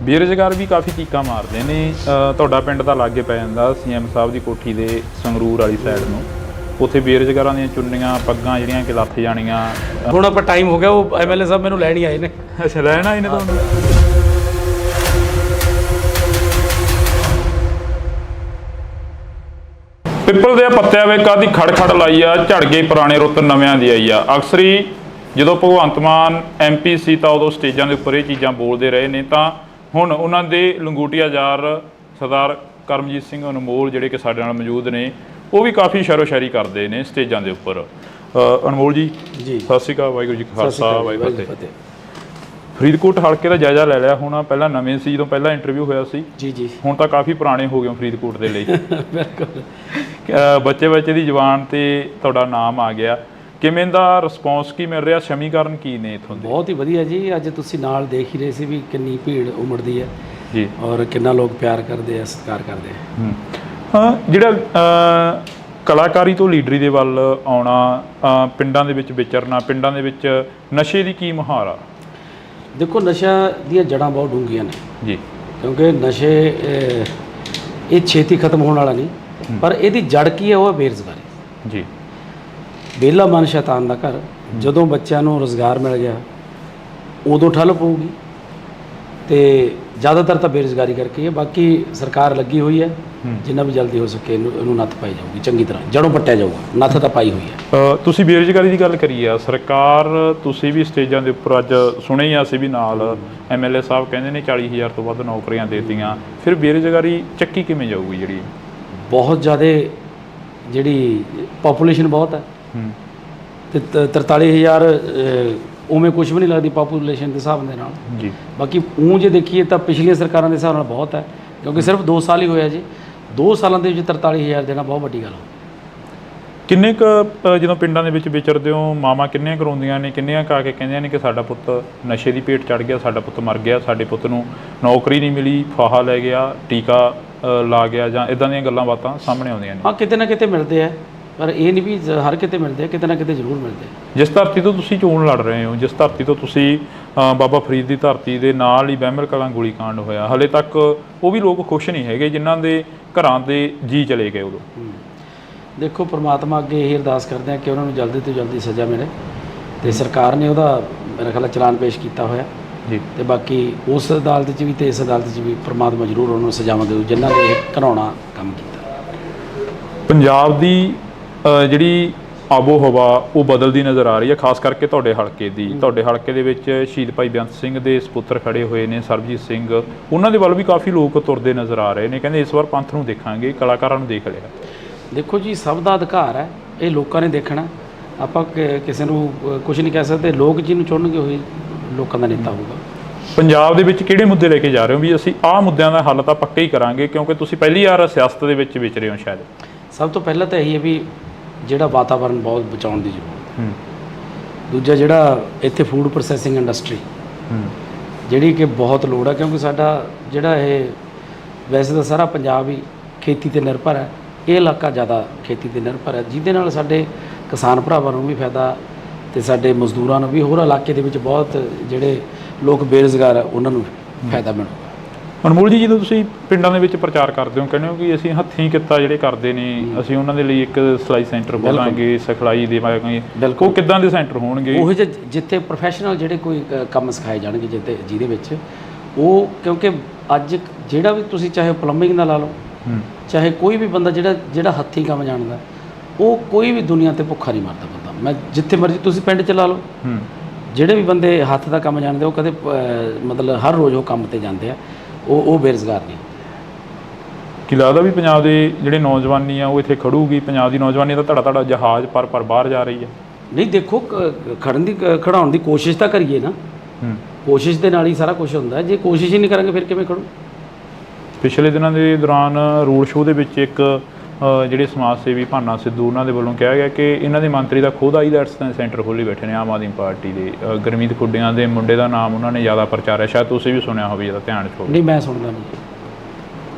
ਬੇਰੁਜ਼ਗਾਰ ਵੀ ਕਾਫੀ ਚੀਕਾਂ ਮਾਰਦੇ ਨੇ। ਤੁਹਾਡਾ ਪਿੰਡ ਤਾਂ ਲਾਗੇ ਪੈ ਜਾਂਦਾ ਸੀਐਮ ਸਾਹਿਬ ਦੀ ਕੋਠੀ ਦੇ ਸੰਗਰੂਰ ਵਾਲੀ ਸਾਈਡ ਨੂੰ, ਉੱਥੇ ਬੇਰੁਜ਼ਗਾਰਾਂ ਦੀਆਂ ਚੁੰਨੀਆਂ ਪੱਗਾਂ ਜਿਹੜੀਆਂ ਕਿ ਲੱਥ ਜਾਣੀਆਂ। ਹੁਣ ਆਪਾਂ ਟਾਈਮ ਹੋ ਗਿਆ, ਉਹ ਐਮਐਲਏ ਸਾਹਿਬ ਮੈਨੂੰ ਲੈਣ ਹੀ ਆਏ ਨੇ। ਅੱਛਾ, ਲੈਣ ਆਏ ਨੇ ਤੁਹਾਨੂੰ? ਪਿੱਪਲ ਦੇ ਪੱਤਿਆਂ ਵੇ ਕਾਦੀ ਖੜ ਲਾਈ ਆ, ਝੜ ਗਈ ਪੁਰਾਣੇ ਰੁੱਤ ਨਵਿਆਂ ਦੀ ਆਈ ਆ। ਅਕਸਰ ਹੀ ਜਦੋਂ ਭਗਵੰਤ ਮਾਨ ਐਮਪੀ ਸੀ ਤਾਂ ਉਦੋਂ ਸਟੇਜਾਂ ਦੇ ਉੱਪਰ ਇਹ ਚੀਜ਼ਾਂ ਬੋਲਦੇ ਰਹੇ ਨੇ, ਤਾਂ ਹੁਣ ਉਹਨਾਂ ਦੇ ਲੰਗੋਟੀਆ ਯਾਰ ਸਰਦਾਰ ਕਰਮਜੀਤ ਸਿੰਘ ਅਨਮੋਲ ਜਿਹੜੇ ਕਿ ਸਾਡੇ ਨਾਲ ਮੌਜੂਦ ਨੇ, ਉਹ ਵੀ ਕਾਫੀ ਸ਼ਾਇਰੀ ਕਰਦੇ ਨੇ ਸਟੇਜਾਂ ਦੇ ਉੱਪਰ। ਅਨਮੋਲ ਜੀ ਸਤਿ ਸ਼੍ਰੀ ਅਕਾਲ। ਵਾਹਿਗੁਰੂ ਜੀ ਕਾ ਖਾਲਸਾ ਵਾਹਿਗੁਰੂ ਜੀ ਕੀ ਫਤਿਹ। ਫਰੀਦਕੋਟ ਹਲਕੇ ਦਾ ਜਾਇਜ਼ਾ ਲੈ ਲਿਆ ਹੋਣਾ? ਪਹਿਲਾਂ ਨਵੇਂ ਸੀ ਜਦੋਂ ਪਹਿਲਾਂ ਇੰਟਰਵਿਊ ਹੋਇਆ ਸੀ ਜੀ, ਹੁਣ ਤਾਂ ਕਾਫੀ ਪੁਰਾਣੇ ਹੋ ਗਏ ਫਰੀਦਕੋਟ ਦੇ ਲਈ। ਬਿਲਕੁਲ। ਬੱਚੇ ਦੀ ਜ਼ੁਬਾਨ ਤੇ ਤੁਹਾਡਾ ਨਾਮ ਆ ਗਿਆ, ਕਿਵੇਂ ਦਾ ਰਿਸਪੌਂਸ ਕੀ ਮਿਲ ਰਿਹਾ, ਸਮੀਕਰਨ ਕੀ ਨੇ ਇੱਥੋਂ ਦੇ? ਬਹੁਤ ਹੀ ਵਧੀਆ ਜੀ। ਅੱਜ ਤੁਸੀਂ ਨਾਲ ਦੇਖ ਹੀ ਰਹੇ ਸੀ ਵੀ ਕਿੰਨੀ ਭੀੜ ਉਮੜਦੀ ਹੈ ਜੀ, ਔਰ ਕਿੰਨਾ ਲੋਕ ਪਿਆਰ ਕਰਦੇ ਆ, ਸਤਿਕਾਰ ਕਰਦੇ ਆ। ਹਾਂ, ਜਿਹੜਾ ਕਲਾਕਾਰੀ ਤੋਂ ਲੀਡਰੀ ਦੇ ਵੱਲ ਆਉਣਾ, ਪਿੰਡਾਂ ਦੇ ਵਿੱਚ ਵਿਚਰਨਾ, ਪਿੰਡਾਂ ਦੇ ਵਿੱਚ ਨਸ਼ੇ ਦੀ ਕੀ ਮੁਹਾਰ ਆ? ਦੇਖੋ, ਨਸ਼ਾ ਦੀਆਂ ਜੜ੍ਹਾਂ ਬਹੁਤ ਡੂੰਘੀਆਂ ਨੇ ਜੀ, ਕਿਉਂਕਿ ਨਸ਼ੇ ਇਹ ਛੇਤੀ ਖਤਮ ਹੋਣ ਵਾਲਾ ਨਹੀਂ, ਪਰ ਇਹਦੀ ਜੜ ਕੀ ਹੈ? ਉਹ ਹੈ ਬੇਰੁਜ਼ਗਾਰੀ ਜੀ। ਵਿਹਲਾ ਮਨ ਸ਼ੈਤਾਨ ਦਾ ਘਰ। ਜਦੋਂ ਬੱਚਿਆਂ ਨੂੰ ਰੁਜ਼ਗਾਰ ਮਿਲ ਗਿਆ ਉਦੋਂ ਠੱਲ ਪਊਗੀ, ਤੇ ਜ਼ਿਆਦਾਤਰ ਤਾਂ ਬੇਰੁਜ਼ਗਾਰੀ ਕਰਕੇ ਹੈ। ਬਾਕੀ ਸਰਕਾਰ ਲੱਗੀ ਹੋਈ ਹੈ, ਜਿੰਨਾ ਵੀ ਜਲਦੀ ਹੋ ਸਕੇ ਇਹਨੂੰ ਨੱਥ ਪਾਈ ਜਾਊਗੀ, ਚੰਗੀ ਤਰ੍ਹਾਂ ਜੜੋਂ ਪੱਟਿਆ ਜਾਊਗਾ। ਨੱਥ ਤਾਂ ਪਾਈ ਹੋਈ ਹੈ। ਤੁਸੀਂ ਬੇਰੁਜ਼ਗਾਰੀ ਦੀ ਗੱਲ ਕਰੀ ਆ, ਸਰਕਾਰ ਤੁਸੀਂ ਵੀ ਸਟੇਜਾਂ ਦੇ ਉੱਪਰ ਅੱਜ ਸੁਣੇ ਹੀ ਅਸੀਂ ਵੀ ਨਾਲ ਐਮਐਲਏ ਸਾਹਿਬ ਕਹਿੰਦੇ ਨੇ 40,000 ਤੋਂ ਵੱਧ ਨੌਕਰੀਆਂ ਦੇ ਦਿੱਤੀਆਂ, ਫਿਰ ਬੇਰੁਜ਼ਗਾਰੀ ਚੱਕੀ ਕਿਵੇਂ ਜਾਊਗੀ? ਜਿਹੜੀ ਬਹੁਤ ਜ਼ਿਆਦਾ ਜਿਹੜੀ ਪਾਪੂਲੇਸ਼ਨ ਬਹੁਤ ਹੈ, ਤੇ 43,000 ਉਵੇਂ ਕੁਝ ਵੀ ਨਹੀਂ ਲੱਗਦੀ ਪਾਪੂਲੇਸ਼ਨ ਦੇ ਹਿਸਾਬ ਦੇ ਨਾਲ ਜੀ। ਬਾਕੀ ਜੇ ਦੇਖੀਏ ਤਾਂ ਪਿਛਲੀਆਂ ਸਰਕਾਰਾਂ ਦੇ ਹਿਸਾਬ ਨਾਲ ਬਹੁਤ ਹੈ, ਕਿਉਂਕਿ ਸਿਰਫ 2 ਸਾਲ ਹੀ ਹੋਇਆ ਜੀ। 2 ਸਾਲਾਂ ਦੇ ਵਿੱਚ 43,000 ਦੇਣਾ ਬਹੁਤ ਵੱਡੀ ਗੱਲ ਹੋ। ਕਿੰਨੇ ਕੁ ਜਦੋਂ ਪਿੰਡਾਂ ਦੇ ਵਿੱਚ ਵਿਚਰਦੇ ਹੋ, ਮਾਵਾਂ ਕਿੰਨੀਆਂ ਕਰਾਉਂਦੀਆਂ ਨੇ, ਕਿੰਨੀਆਂ ਕਾ ਕੇ ਕਹਿੰਦੀਆਂ ਨੇ ਕਿ ਸਾਡਾ ਪੁੱਤ ਨਸ਼ੇ ਦੀ ਭੇਟ ਚੜ੍ਹ ਗਿਆ, ਸਾਡਾ ਪੁੱਤ ਮਰ ਗਿਆ, ਸਾਡੇ ਪੁੱਤ ਨੂੰ ਨੌਕਰੀ ਨਹੀਂ ਮਿਲੀ, ਫਾਹਾ ਲੈ ਗਿਆ, ਟੀਕਾ ਲਾ ਗਿਆ, ਜਾਂ ਇਦਾਂ ਦੀਆਂ ਗੱਲਾਂ ਬਾਤਾਂ ਸਾਹਮਣੇ ਆਉਂਦੀਆਂ ਨੇ? ਹਾਂ, ਕਿਤੇ ਨਾ ਕਿਤੇ ਮਿਲਦੇ ਆ, ਪਰ ਇਹ ਨਹੀਂ ਵੀ ਹਰ ਕਿਤੇ ਮਿਲਦੇ, ਕਿਤੇ ਨਾ ਕਿਤੇ ਜ਼ਰੂਰ ਮਿਲਦੇ। ਜਿਸ ਧਰਤੀ ਤੋਂ ਤੁਸੀਂ ਚੋਣ ਲੜ ਰਹੇ ਹੋ, ਜਿਸ ਧਰਤੀ ਤੋਂ ਤੁਸੀਂ ਬਾਬਾ ਫਰੀਦ ਦੀ ਧਰਤੀ ਦੇ ਨਾਲ ਹੀ ਬਹਿਮਲ ਕਲਾਂ ਗੋਲੀकांड ਹੋਇਆ, ਹਲੇ ਤੱਕ ਉਹ ਵੀ ਲੋਕ ਖੁਸ਼ ਨਹੀਂ ਹੈਗੇ ਜਿਨ੍ਹਾਂ ਦੇ ਘਰਾਂ ਦੇ ਜੀ ਚਲੇ ਗਏ ਉਦੋਂ। ਦੇਖੋ, ਪ੍ਰਮਾਤਮਾ ਅੱਗੇ ਇਹ ਅਰਦਾਸ ਕਰਦੇ ਆ ਕਿ ਉਹਨਾਂ ਨੂੰ ਜਲਦੀ ਤੋਂ ਜਲਦੀ ਸਜ਼ਾ ਮਿਲੇ, ਤੇ ਸਰਕਾਰ ਨੇ ਉਹਦਾ ਮੇਰਾ ਖਿਆਲ ਚਲਾਨ ਪੇਸ਼ ਕੀਤਾ ਹੋਇਆ ਜੀ, ਤੇ ਬਾਕੀ ਉਸ ਅਦਾਲਤ 'ਚ ਵੀ ਤੇ ਇਸ ਅਦਾਲਤ 'ਚ ਵੀ ਪ੍ਰਮਾਤਮਾ ਜ਼ਰੂਰ ਉਹਨਾਂ ਨੂੰ ਸਜ਼ਾਵਾਂ ਦੇਊ ਜਿਨ੍ਹਾਂ ਨੇ ਇਹ ਘਿਨਾਉਣਾ ਕੰਮ ਕੀਤਾ। ਪੰਜਾਬ ਦੀ ਜਿਹੜੀ ਆਬੋ ਹਵਾ ਉਹ ਬਦਲਦੀ ਨਜ਼ਰ ਆ ਰਹੀ ਹੈ, ਖਾਸ ਕਰਕੇ ਤੁਹਾਡੇ ਹਲਕੇ ਦੀ। ਤੁਹਾਡੇ ਹਲਕੇ ਦੇ ਵਿੱਚ ਸ਼ਹੀਦ ਭਾਈ ਬੇਅੰਤ ਸਿੰਘ ਦੇ ਸਪੁੱਤਰ ਖੜੇ ਹੋਏ ਨੇ, ਸਰਬਜੀਤ ਸਿੰਘ, ਉਹਨਾਂ ਦੇ ਵੱਲ ਵੀ ਕਾਫੀ ਲੋਕ ਤੁਰਦੇ ਨਜ਼ਰ ਆ ਰਹੇ ਨੇ, ਕਹਿੰਦੇ ਇਸ ਵਾਰ ਪੰਥ ਨੂੰ ਦੇਖਾਂਗੇ, ਕਲਾਕਾਰਾਂ ਨੂੰ ਦੇਖ ਲਿਆ। ਦੇਖੋ ਜੀ, ਸਭ ਦਾ ਅਧਿਕਾਰ ਹੈ, ਇਹ ਲੋਕਾਂ ਨੇ ਦੇਖਣਾ। ਆਪਾਂ ਕਿਸੇ ਨੂੰ ਕੁਝ ਨਹੀਂ ਕਹਿ ਸਕਦੇ। ਲੋਕ ਜਿਹਨੂੰ ਚੁਣਨਗੇ ਉਹੀ ਲੋਕਾਂ ਦਾ ਨੇਤਾ ਹੋਊਗਾ। ਪੰਜਾਬ ਦੇ ਵਿੱਚ ਕਿਹੜੇ ਮੁੱਦੇ ਲੈ ਕੇ ਜਾ ਰਹੇ ਹੋ ਵੀ ਅਸੀਂ ਆਹ ਮੁੱਦਿਆਂ ਦਾ ਹੱਲ ਤਾਂ ਪੱਕਾ ਹੀ ਕਰਾਂਗੇ, ਕਿਉਂਕਿ ਤੁਸੀਂ ਪਹਿਲੀ ਵਾਰ ਸਿਆਸਤ ਦੇ ਵਿੱਚ ਵਿਚਰੇ ਹੋ ਸ਼ਾਇਦ? ਸਭ ਤੋਂ ਪਹਿਲਾਂ ਤਾਂ ਇਹੀ ਹੈ ਵੀ ਜਿਹੜਾ ਵਾਤਾਵਰਨ ਬਹੁਤ ਬਚਾਉਣ ਦੀ ਜ਼ਰੂਰਤ ਹੈ। ਦੂਜਾ, ਜਿਹੜਾ ਇੱਥੇ ਫੂਡ ਪ੍ਰੋਸੈਸਿੰਗ ਇੰਡਸਟਰੀ ਜਿਹੜੀ ਕਿ ਬਹੁਤ ਲੋੜ ਹੈ, ਕਿਉਂਕਿ ਸਾਡਾ ਜਿਹੜਾ ਇਹ ਵੈਸੇ ਤਾਂ ਸਾਰਾ ਪੰਜਾਬ ਹੀ ਖੇਤੀ 'ਤੇ ਨਿਰਭਰ ਹੈ, ਇਹ ਇਲਾਕਾ ਜ਼ਿਆਦਾ ਖੇਤੀ 'ਤੇ ਨਿਰਭਰ ਹੈ, ਜਿਹਦੇ ਨਾਲ ਸਾਡੇ ਕਿਸਾਨ ਭਰਾਵਾਂ ਨੂੰ ਵੀ ਫਾਇਦਾ ਤੇ ਸਾਡੇ ਮਜ਼ਦੂਰਾਂ ਨੂੰ ਵੀ, ਹੋਰ ਇਲਾਕੇ ਦੇ ਵਿੱਚ ਬਹੁਤ ਜਿਹੜੇ ਲੋਕ ਬੇਰੁਜ਼ਗਾਰ ਹੈ ਉਹਨਾਂ ਨੂੰ ਫਾਇਦਾ ਮਿਲੂਗਾ। ਅਨਮੋਲ ਜੀ, ਜਦੋਂ ਤੁਸੀਂ ਪਿੰਡਾਂ ਦੇ ਵਿੱਚ ਪ੍ਰਚਾਰ ਕਰਦੇ ਹੋ, ਕਹਿੰਦੇ ਹੋ ਕਿ ਅਸੀਂ ਹੱਥੀਂ ਕਿੱਤਾ ਜਿਹੜੇ ਕਰਦੇ ਨੇ, ਅਸੀਂ ਉਹਨਾਂ ਦੇ ਲਈ ਇੱਕ ਸਿਲਾਈ ਸੈਂਟਰ ਖੋਲਾਂਗੇ, ਸਿਖਲਾਈ ਦੇਵਾਂਗੇ, ਉਹ ਕਿੱਦਾਂ ਦੇ ਸੈਂਟਰ ਹੋਣਗੇ? ਉਹ ਜਿੱਥੇ ਪ੍ਰੋਫੈਸ਼ਨਲ ਜਿਹੜੇ ਕੋਈ ਕੰਮ ਸਿਖਾਏ ਜਾਣਗੇ, ਜਿਹਦੇ ਵਿੱਚ ਉਹ, ਕਿਉਂਕਿ ਅੱਜ ਜਿਹੜਾ ਵੀ ਤੁਸੀਂ ਚਾਹੇ ਪਲੰਬਿੰਗ ਦਾ ਲਾ ਲਓ, ਚਾਹੇ ਕੋਈ ਵੀ ਬੰਦਾ ਜਿਹੜਾ ਹੱਥੀਂ ਕੰਮ ਜਾਣਦਾ, ਉਹ ਕੋਈ ਵੀ ਦੁਨੀਆ 'ਤੇ ਭੁੱਖਾ ਨਹੀਂ ਮਰਦਾ ਬੰਦਾ। ਮੈਂ ਜਿੱਥੇ ਮਰਜ਼ੀ ਤੁਸੀਂ ਪਿੰਡ 'ਚ ਲਾ ਲਓ, ਜਿਹੜੇ ਵੀ ਬੰਦੇ ਹੱਥ ਦਾ ਕੰਮ ਜਾਣਦੇ ਉਹ ਕਦੇ ਮਤਲਬ ਹਰ ਰੋਜ਼ ਉਹ ਕੰਮ 'ਤੇ ਜਾਂਦੇ ਆ, ਉਹ ਬੇਰੁਜ਼ਗਾਰ ਨਹੀਂ। ਕੀ ਲੱਗਦਾ ਵੀ ਪੰਜਾਬ ਦੇ ਜਿਹੜੇ ਨੌਜਵਾਨੀ ਆ ਉਹ ਇੱਥੇ ਖੜੂਗੀ? ਪੰਜਾਬ ਦੀ ਨੌਜਵਾਨੀ ਦਾ ਧੜਾ ਜਹਾਜ਼ ਪਰ ਬਾਹਰ ਜਾ ਰਹੀ ਹੈ। ਨਹੀਂ, ਦੇਖੋ, ਖੜਾਉਣ ਦੀ ਕੋਸ਼ਿਸ਼ ਤਾਂ ਕਰੀਏ ਨਾ। ਕੋਸ਼ਿਸ਼ ਦੇ ਨਾਲ ਹੀ ਸਾਰਾ ਕੁਝ ਹੁੰਦਾ। ਜੇ ਕੋਸ਼ਿਸ਼ ਹੀ ਨਹੀਂ ਕਰਾਂਗੇ ਫਿਰ ਕਿਵੇਂ ਖੜੂ? ਪਿਛਲੇ ਦਿਨਾਂ ਦੇ ਦੌਰਾਨ ਰੋਡ ਸ਼ੋਅ ਦੇ ਵਿੱਚ ਇੱਕ ਜਿਹੜੇ ਸਮਾਜ ਸੇਵੀ ਭਾਨਾ ਸਿੱਧੂ, ਉਹਨਾਂ ਦੇ ਵੱਲੋਂ ਕਿਹਾ ਗਿਆ ਕਿ ਇਹਨਾਂ ਦੇ ਮੰਤਰੀ ਦਾ ਖੁਦ ਆਈਲੈਟਸ ਦਾ ਸੈਂਟਰ ਖੋਲ੍ਹੀ ਬੈਠੇ ਨੇ ਆਮ ਆਦਮੀ ਪਾਰਟੀ ਦੇ। ਗੁਰਮੀਤ ਖੁੱਡੀਆਂ ਦੇ ਮੁੰਡੇ ਦਾ ਨਾਮ ਉਹਨਾਂ ਨੇ ਜ਼ਿਆਦਾ ਪ੍ਰਚਾਰਿਆ, ਸ਼ਾਇਦ ਤੁਸੀਂ ਵੀ ਸੁਣਿਆ ਹੋਵੇ, ਜਿਹਦਾ ਧਿਆਨ 'ਚ ਹੋਵੇ। ਨਹੀਂ, ਮੈਂ ਸੁਣਦਾ ਨਹੀਂ।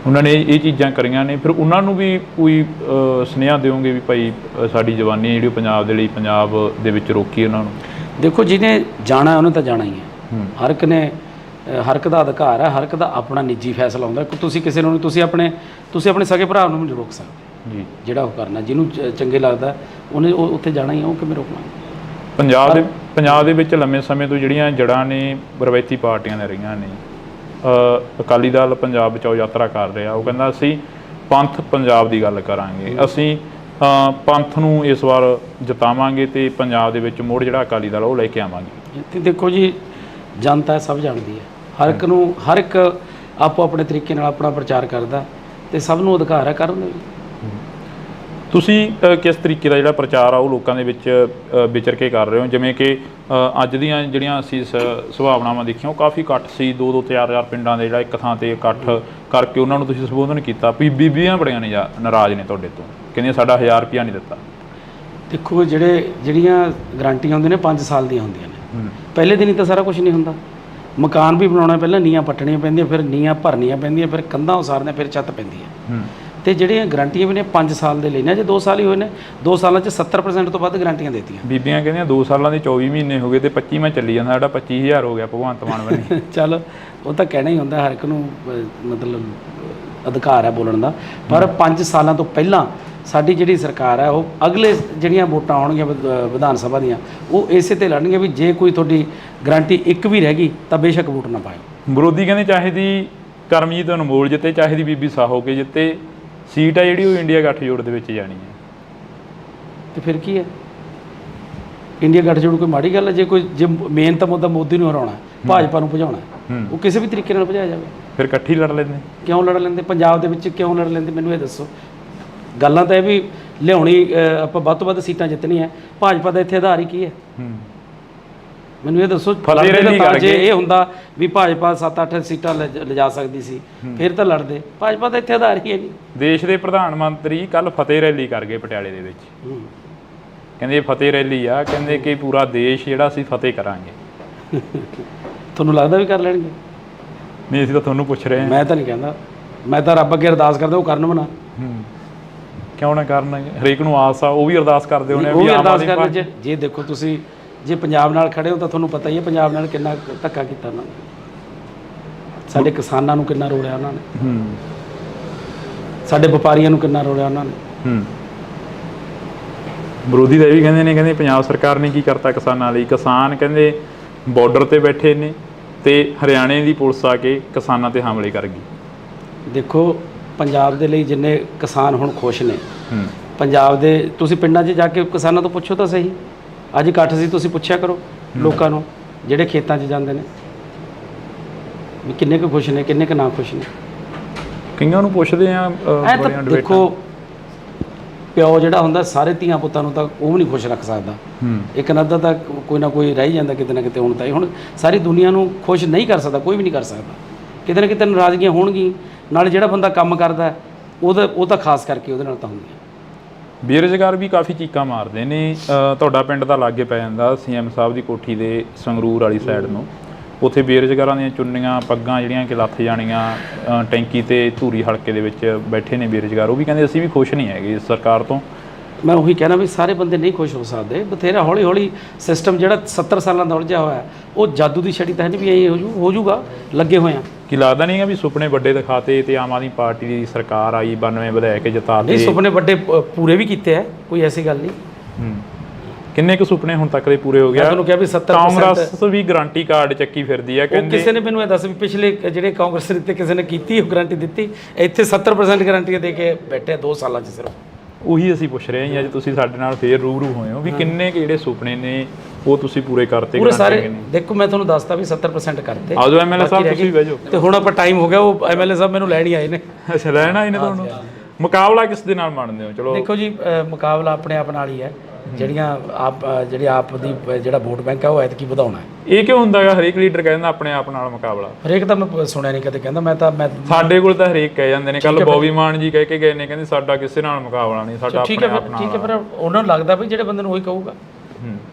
ਉਹਨਾਂ ਨੇ ਇਹ ਚੀਜ਼ਾਂ ਕਰੀਆਂ ਨੇ, ਫਿਰ ਉਹਨਾਂ ਨੂੰ ਵੀ ਕੋਈ ਸੁਨੇਹਾ ਦਿਓਗੇ ਵੀ ਭਾਈ ਸਾਡੀ ਜਵਾਨੀ ਜਿਹੜੀ ਪੰਜਾਬ ਦੇ ਲਈ ਪੰਜਾਬ ਦੇ ਵਿੱਚ ਰੋਕੀ ਉਹਨਾਂ ਨੂੰ? ਦੇਖੋ, ਜਿਹਨੇ ਜਾਣਾ ਉਹਨੇ ਤਾਂ ਜਾਣਾ ਹੀ ਹੈ। ਹਰ ਇੱਕ ਨੇ ਹਰ ਇੱਕ ਦਾ ਅਧਿਕਾਰ ਹੈ, ਹਰ ਇੱਕ ਦਾ ਆਪਣਾ ਨਿੱਜੀ ਫੈਸਲਾ ਹੁੰਦਾ। ਤੁਸੀਂ ਕਿਸੇ ਨੂੰ ਤੁਸੀਂ ਆਪਣੇ ਸਕੇ ਭਰਾ ਨੂੰ ਨਹੀਂ ਰੋਕ ਸਕਦੇ ਜੀ। ਜਿਹੜਾ ਉਹ ਕਰਨਾ, ਜਿਹਨੂੰ ਚੰਗੇ ਲੱਗਦਾ ਉਹਨੇ ਉੱਥੇ ਜਾਣਾ ਹੀ ਹੈ, ਉਹ ਕਿਵੇਂ ਰੋਕਣਾ? ਪੰਜਾਬ ਦੇ ਵਿੱਚ ਲੰਮੇ ਸਮੇਂ ਤੋਂ ਜਿਹੜੀਆਂ ਜੜ੍ਹਾਂ ਨੇ ਰਵਾਇਤੀ ਪਾਰਟੀਆਂ ਨੇ ਰਹੀਆਂ ਨੇ। ਅਕਾਲੀ ਦਲ ਪੰਜਾਬ ਬਚਾਓ ਯਾਤਰਾ ਕਰ ਰਿਹਾ, ਉਹ ਕਹਿੰਦਾ ਅਸੀਂ ਪੰਥ ਪੰਜਾਬ ਦੀ ਗੱਲ ਕਰਾਂਗੇ, ਅਸੀਂ ਪੰਥ ਨੂੰ ਇਸ ਵਾਰ ਜਿਤਾਵਾਂਗੇ ਤੇ ਪੰਜਾਬ ਦੇ ਵਿੱਚ ਮੁੜ ਜਿਹੜਾ ਅਕਾਲੀ ਦਲ ਉਹ ਲੈ ਕੇ ਆਵਾਂਗੇ। ਤੇ ਦੇਖੋ ਜੀ, ਜਨਤਾ ਸਭ ਜਾਣਦੀ ਹੈ, ਹਰ ਇੱਕ ਆਪੋ ਆਪਣੇ ਤਰੀਕੇ ਨਾਲ ਆਪਣਾ ਪ੍ਰਚਾਰ ਕਰਦਾ ਤੇ ਸਭ ਨੂੰ ਅਧਿਕਾਰ ਹੈ ਕਰਨ ਦਾ। ਤੁਸੀਂ ਕਿਸ ਤਰੀਕੇ ਦਾ ਜਿਹੜਾ ਪ੍ਰਚਾਰ ਆ ਉਹ ਲੋਕਾਂ ਦੇ ਵਿੱਚ ਵਿਚਰ ਕੇ ਕਰ ਰਹੇ ਹੋ? ਜਿਵੇਂ ਕਿ ਅੱਜ ਦੀਆਂ ਜਿਹੜੀਆਂ ਅਸੀਂ ਸੁਭਾਵਨਾਵਾਂ ਦੇਖੀਆਂ, ਉਹ ਕਾਫੀ ਇਕੱਠ ਸੀ, 2-2 4-4 ਪਿੰਡਾਂ ਦੇ ਜਿਹੜਾ ਇੱਕ ਥਾਂ ਤੇ ਇਕੱਠ ਕਰਕੇ ਉਹਨਾਂ ਨੂੰ ਤੁਸੀਂ ਸੰਬੋਧਨ ਕੀਤਾ। ਬੀਬੀਆਂ ਬੜੀਆਂ ਨੇ ਨਾਰਾਜ਼ ਨੇ ਤੁਹਾਡੇ ਤੋਂ, ਕਹਿੰਦੀਆਂ ਸਾਡਾ 1000 ਰੁਪਇਆ ਨਹੀਂ ਦਿੱਤਾ। ਦੇਖੋ, ਜਿਹੜੀਆਂ ਗਰੰਟੀਆਂ ਹੁੰਦੀਆਂ ਨੇ 5 ਸਾਲ ਦੀਆਂ ਹੁੰਦੀਆਂ ਨੇ। ਪਹਿਲੇ ਦਿਨ ਹੀ ਤਾਂ ਸਾਰਾ ਕੁਝ ਨਹੀਂ ਹੁੰਦਾ। ਮਕਾਨ ਵੀ ਬਣਾਉਣਾ, ਪਹਿਲਾਂ ਨੀਆਂ ਪੱਟਣੀਆਂ ਪੈਂਦੀਆਂ, ਫਿਰ ਨੀਆਂ ਭਰਨੀਆਂ ਪੈਂਦੀਆਂ, ਫਿਰ ਕੰਧਾਂ ਉਸਾਰਨੀਆਂ, ਫਿਰ ਛੱਤ ਪੈਂਦੀ ਹੈ। ਤੇ ਜਿਹੜੀਆਂ ਗਰੰਟੀਆਂ ਵੀ ਨੇ 5 ਸਾਲ ਦੇ ਲੈਣੇ, ਜੇ 2 ਸਾਲ ਹੀ ਹੋਏ ਨੇ, 2 ਸਾਲਾਂ 'ਚ 70% ਤੋਂ ਵੱਧ ਗਰੰਟੀਆਂ ਦੇਤੀਆਂ। ਬੀਬੀਆਂ ਕਹਿੰਦੀਆਂ 2 ਸਾਲਾਂ ਦੇ 24 ਮਹੀਨੇ ਹੋ ਗਏ ਤੇ 25ਵਾਂ ਚੱਲੀ ਜਾਂਦਾ, ਸਾਡਾ 25000 ਹੋ ਗਿਆ ਭਗਵੰਤ ਮਾਨ ਬਣੇ। ਚੱਲ, ਉਹ ਤਾਂ ਕਹਿਣਾ ਹੀ ਹੁੰਦਾ, ਹਰ ਇੱਕ ਨੂੰ ਮਤਲਬ ਅਧਿਕਾਰ ਹੈ ਬੋਲਣ ਦਾ। ਪਰ 5 ਸਾਲਾਂ ਤੋਂ ਪਹਿਲਾਂ ਸਾਡੀ ਜਿਹੜੀ ਸਰਕਾਰ ਹੈ, ਉਹ ਅਗਲੇ ਜਿਹੜੀਆਂ ਵੋਟਾਂ ਆਉਣਗੀਆਂ ਵਿਧਾਨ ਸਭਾ ਦੀਆਂ, ਉਹ ਇਸੇ ਤੇ ਲੜਨਗੀਆਂ ਵੀ ਜੇ ਕੋਈ ਤੁਹਾਡੀ ਗਰੰਟੀ ਇੱਕ ਵੀ ਰਹਿ ਗਈ ਤਾਂ ਬੇਸ਼ੱਕ ਵੋਟ ਨਾ ਪਾਇਓ। ਵਿਰੋਧੀ ਕਹਿੰਦੇ ਚਾਹੇ ਦੀ ਕਰਮਜੀਤ ਅਨਮੋਲ ਜਿੱਤੇ, ਚਾਹੇ ਦੀ ਬੀਬੀ ਸਾਹੋ ਕੇ ਜਿੱਤੇ, ਸੀਟ ਆ ਜਿਹੜੀ ਉਹ ਇੰਡੀਆ ਗੱਠਜੋੜ ਦੇ ਵਿੱਚ ਜਾਣੀ ਹੈ। ਤੇ ਫਿਰ ਕੀ ਹੈ? ਇੰਡੀਆ ਗੱਠਜੋੜ ਕੋਈ ਮਾੜੀ ਗੱਲ ਹੈ? ਜੇ ਮੇਨ ਤਾਂ ਮੁੱਦਾ ਮੋਦੀ ਨੂੰ ਹਰਾਉਣਾ, ਭਾਜਪਾ ਨੂੰ ਭਜਾਉਣਾ, ਉਹ ਕਿਸੇ ਵੀ ਤਰੀਕੇ ਨਾਲ ਭਜਾਇਆ ਜਾਵੇ। ਫਿਰ ਇਕੱਠੀ ਲੜ ਲੈਂਦੇ? ਕਿਉਂ ਲੜ ਲੈਂਦੇ? ਪੰਜਾਬ ਦੇ ਵਿੱਚ ਕਿਉਂ ਲੜ ਲੈਂਦੇ? ਮੈਨੂੰ ਇਹ ਦੱਸੋ। ਗੱਲਾਂ ਤਾਂ ਇਹ ਵੀ ਲਿਆਉਣੀ, ਆਪਾਂ ਵੱਧ ਤੋਂ ਵੱਧ ਸੀਟਾਂ ਜਿੱਤਣੀਆਂ। ਭਾਜਪਾ ਦਾ ਇੱਥੇ ਆਧਾਰ ਹੀ ਕੀ ਹੈ? ਮੈਨੂੰ ਇਹ ਦੱਸੋ। ਜੇ ਇਹ ਹੁੰਦਾ ਵੀ ਭਾਜਪਾ 7-8 ਸੀਟਾਂ ਲਿਜਾ ਸਕਦੀ ਸੀ, ਫਿਰ ਤਾਂ ਲੜਦੇ। ਭਾਜਪਾ ਦਾ ਇੱਥੇ ਆਧਾਰ ਹੀ ਹੈ ਨਹੀਂ। ਦੇਸ਼ ਦੇ ਪ੍ਰਧਾਨ ਮੰਤਰੀ ਕੱਲ ਫਤਿਹ ਰੈਲੀ ਕਰ ਗਏ ਪਟਿਆਲੇ ਦੇ ਵਿੱਚ। ਕਹਿੰਦੇ ਫਤਿਹ ਰੈਲੀ ਆ, ਕਹਿੰਦੇ ਕਿ ਪੂਰਾ ਦੇਸ਼ ਜਿਹੜਾ ਅਸੀਂ ਫਤਿਹ ਕਰਾਂਗੇ। ਤੁਹਾਨੂੰ ਲੱਗਦਾ ਵੀ ਕਰ ਲੈਣਗੇ? ਨਹੀਂ, ਅਸੀਂ ਤਾਂ ਤੁਹਾਨੂੰ ਪੁੱਛ ਰਹੇ ਹਾਂ। ਮੈਂ ਤਾਂ ਨਹੀਂ ਕਹਿੰਦਾ, ਮੈਂ ਤਾਂ ਰੱਬ ਅੱਗੇ ਅਰਦਾਸ ਕਰਦਾ ਉਹ ਕਰਨ ਬਣਾ। ਕਿਉਂ ਨਾ ਕਰਨ? ਹਰੇਕ ਨੂੰ ਆਸ ਆ, ਉਹ ਵੀ ਅਰਦਾਸ ਕਰਦੇ ਹੋਣੇ। ਉਹ ਵੀ ਅਰਦਾਸ ਕਰਨ। ਜੇ ਦੇਖੋ, ਤੁਸੀਂ ਜੇ ਪੰਜਾਬ ਨਾਲ ਖੜੇ ਹੋ ਤਾਂ ਤੁਹਾਨੂੰ ਪਤਾ ਹੀ ਹੈ ਪੰਜਾਬ ਨਾਲ ਕਿੰਨਾ ਧੱਕਾ ਕੀਤਾ ਉਹਨਾਂ ਨੇ। ਸਾਡੇ ਕਿਸਾਨਾਂ ਨੂੰ ਕਿੰਨਾ ਰੋਲਿਆ ਉਹਨਾਂ ਨੇ, ਸਾਡੇ ਵਪਾਰੀਆਂ ਨੂੰ ਕਿੰਨਾ ਰੋਲਿਆ ਉਹਨਾਂ ਨੇ। ਵਿਰੋਧੀ ਤਾਂ ਇਹ ਵੀ ਕਹਿੰਦੇ ਪੰਜਾਬ ਸਰਕਾਰ ਨੇ ਕੀ ਕਰਤਾ ਕਿਸਾਨਾਂ ਲਈ। ਕਿਸਾਨ ਕਹਿੰਦੇ ਬਾਰਡਰ ਤੇ ਬੈਠੇ ਨੇ ਤੇ ਹਰਿਆਣੇ ਦੀ ਪੁਲਿਸ ਆ ਕੇ ਕਿਸਾਨਾਂ ਤੇ ਹਮਲੇ ਕਰ ਗਈ। ਦੇਖੋ, ਪੰਜਾਬ ਦੇ ਲਈ ਜਿੰਨੇ ਕਿਸਾਨ ਹੁਣ ਖੁਸ਼ ਨੇ, ਪੰਜਾਬ ਦੇ ਤੁਸੀਂ ਪਿੰਡਾਂ 'ਚ ਜਾ ਕੇ ਕਿਸਾਨਾਂ ਤੋਂ ਪੁੱਛੋ ਤਾਂ ਸਹੀ। ਅੱਜ ਇਕੱਠ ਸੀ, ਤੁਸੀਂ ਪੁੱਛਿਆ ਕਰੋ ਲੋਕਾਂ ਨੂੰ ਜਿਹੜੇ ਖੇਤਾਂ 'ਚ ਜਾਂਦੇ ਨੇ ਵੀ ਕਿੰਨੇ ਕੁ ਖੁਸ਼ ਨੇ, ਕਿੰਨੇ ਕੁ ਨਾ ਖੁਸ਼ ਨੇ। ਕਈਆਂ ਨੂੰ ਪੁੱਛਦੇ ਆ। ਦੇਖੋ, ਪਿਓ ਜਿਹੜਾ ਹੁੰਦਾ ਸਾਰੇ ਧੀਆਂ ਪੁੱਤਾਂ ਨੂੰ ਤਾਂ ਉਹ ਵੀ ਨਹੀਂ ਖੁਸ਼ ਰੱਖ ਸਕਦਾ। ਇੱਕ ਨੱਦਾ ਤਾਂ ਕੋਈ ਨਾ ਕੋਈ ਰਹਿ ਜਾਂਦਾ ਕਿਤੇ ਨਾ ਕਿਤੇ। ਹੁਣ ਸਾਰੀ ਦੁਨੀਆ ਨੂੰ ਖੁਸ਼ ਨਹੀਂ ਕਰ ਸਕਦਾ, ਕੋਈ ਵੀ ਨਹੀਂ ਕਰ ਸਕਦਾ। ਕਿਤੇ ਨਾ ਕਿਤੇ ਨਾਰਾਜ਼ਗੀਆਂ ਹੋਣਗੀਆਂ। ਨਾਲ ਜਿਹੜਾ ਬੰਦਾ ਕੰਮ ਕਰਦਾ ਉਹ ਤਾਂ ਖਾਸ ਕਰਕੇ ਉਹਦੇ ਨਾਲ ਤਾਂ ਹੁੰਦੀਆਂ। ਬੇਰੁਜ਼ਗਾਰ ਵੀ ਕਾਫੀ ਚੀਕਾਂ ਮਾਰਦੇ ਨੇ। ਤੁਹਾਡਾ ਪਿੰਡ ਤਾਂ ਲਾਗੇ ਪੈ ਜਾਂਦਾ, CM ਸਾਹਿਬ ਦੀ ਕੋਠੀ ਦੇ ਸੰਗਰੂਰ ਵਾਲੀ ਸਾਈਡ ਨੂੰ। ਉੱਥੇ ਬੇਰੁਜ਼ਗਾਰਾਂ ਦੀਆਂ ਚੁੰਨੀਆਂ ਪੱਗਾਂ ਜਿਹੜੀਆਂ ਕਿ ਲੱਥ ਜਾਣੀਆਂ, ਟੈਂਕੀ ਤੇ ਧੂਰੀ ਹਲਕੇ ਦੇ ਵਿੱਚ ਬੈਠੇ ਨੇ ਬੇਰੁਜ਼ਗਾਰ। ਉਹ ਵੀ ਕਹਿੰਦੇ ਅਸੀਂ ਵੀ ਖੁਸ਼ ਨਹੀਂ ਹੈਗੇ ਇਸ ਸਰਕਾਰ ਤੋਂ। ਮੈਂ ਉਹੀ ਕਹਿਣਾ ਵੀ ਸਾਰੇ ਬੰਦੇ ਨਹੀਂ ਖੁਸ਼ ਹੋ ਸਕਦੇ। ਬਥੇਰਾ ਹੌਲੀ ਹੌਲੀ ਸਿਸਟਮ ਜਿਹੜਾ 70 ਸਾਲਾਂ ਦਾ ਉਲਝਿਆ ਹੋਇਆ, ਉਹ ਜਾਦੂ ਦੀ ਛੜੀ ਤਾਂ ਨਹੀਂ ਵੀ ਇਹ ਹੋ ਜੂਗਾ। ਲੱਗੇ ਹੋਏ ਆ। ਕੀ ਲੱਗਦਾ ਨਹੀਂ ਹੈ ਵੀ ਸੁਪਨੇ ਵੱਡੇ ਦਿਖਾਤੇ ਤੇ ਆਮ ਆਦਮੀ ਪਾਰਟੀ ਦੀ ਸਰਕਾਰ ਆਈ, 92 ਵਿਧਾਇਕ ਜਿਤਾਤੇ? ਨਹੀਂ, ਸੁਪਨੇ ਵੱਡੇ ਪੂਰੇ ਵੀ ਕੀਤੇ ਆ, ਕੋਈ ਐਸੀ ਗੱਲ ਨਹੀਂ। ਕਿੰਨੇ ਕੁ ਸੁਪਨੇ ਹੁਣ ਤੱਕ ਦੇ ਪੂਰੇ ਹੋ ਗਿਆ? ਤੁਹਾਨੂੰ ਕਿਹਾ ਵੀ 70%। ਕਾਂਗਰਸ ਵੀ ਗਰੰਟੀ ਕਾਰਡ ਚੱਕੀ ਫਿਰਦੀ ਆ। ਕਹਿੰਦੇ ਕਿਸੇ ਨੇ ਮੈਨੂੰ ਇਹ ਦੱਸ ਵੀ ਪਿਛਲੇ ਜਿਹੜੇ ਕਾਂਗਰਸ ਦੇ ਕਿਸੇ ਨੇ ਕੀਤੀ ਉਹ ਗਰੰਟੀ ਦਿੱਤੀ? ਇੱਥੇ 70% ਗਰੰਟੀਆਂ ਦੇ ਕੇ ਬੈਠੇ 2 ਸਾਲਾਂ 'ਚ ਸਿਰਫ। ਉਹੀ ਅਸੀਂ ਪੁੱਛ ਰਹੇ ਹਾਂ। ਅੱਜ ਤੁਸੀਂ ਸਾਡੇ ਨਾਲ ਫੇਰ ਰੂਬਰੂ ਹੋਏ ਹੋ ਵੀ ਕਿੰਨੇ ਕੁ ਜਿਹੜੇ ਸੁਪਨੇ ਨੇ ਉਹ ਤੁਸੀਂ ਪੂਰੇ ਕਰਤੇ? ਪੂਰੇ ਸਾਰੇ। ਦੇਖੋ, ਮੈਂ ਤੁਹਾਨੂੰ ਦੱਸਤਾ ਵੀ 70% ਕਰਤੇ। ਆਜੋ MLA ਸਾਹਿਬ, ਤੁਸੀਂ ਵੀ ਬਹਿ ਜਾਓ। ਤੇ ਹੁਣ ਆਪਾਂ ਟਾਈਮ ਹੋ ਗਿਆ, ਉਹ MLA ਸਾਹਿਬ ਮੈਨੂੰ ਲੈਣ ਹੀ ਆਏ ਨੇ। ਅੱਛਾ, ਲੈਣ ਆਏ ਨੇ ਤੁਹਾਨੂੰ? ਮੁਕਾਬਲਾ ਕਿਸ ਦੇ ਨਾਲ ਮੰਨਦੇ ਹੋ? ਚਲੋ ਦੇਖੋ ਜੀ, ਮੁਕਾਬਲਾ ਆਪਣੇ ਆਪ ਨਾਲ ਹੀ ਹੈ। ਜਿਹੜੀ ਆਪ ਦੀ ਜਿਹੜਾ ਵੋਟ ਬੈਂਕ ਹੈ ਉਹ ਐਤਕੀ ਵਧਾਉਣਾ ਹੈ। ਇਹ ਕਿਉਂ ਹੁੰਦਾ ਹੈ? ਹਰੇਕ ਲੀਡਰ ਕਹਿੰਦਾ ਆਪਣੇ ਆਪ ਨਾਲ ਮੁਕਾਬਲਾ। ਹਰੇਕ ਤਾਂ ਮੈਂ ਸੁਣਿਆ ਨਹੀਂ ਕਦੇ ਕਹਿੰਦਾ। ਮੈਂ ਸਾਡੇ ਕੋਲ ਤਾਂ ਹਰੇਕ ਕਹਿ ਜਾਂਦੇ ਨੇ। ਕੱਲ ਬੌਬੀ ਮਾਨ ਜੀ ਕਹਿ ਕੇ ਗਏ ਨੇ, ਕਹਿੰਦੇ ਸਾਡਾ ਕਿਸੇ ਨਾਲ ਮੁਕਾਬਲਾ ਨਹੀਂ, ਸਾਡਾ ਆਪਣੇ ਆਪ ਨਾਲ। ਠੀਕ ਹੈ, ਪਰ ਉਹਨਾਂ ਨੂੰ ਲੱਗਦਾ ਵੀ ਜਿਹੜੇ ਬੰਦੇ ਨੂੰ ਉਹੀ ਕਹੂਗਾ।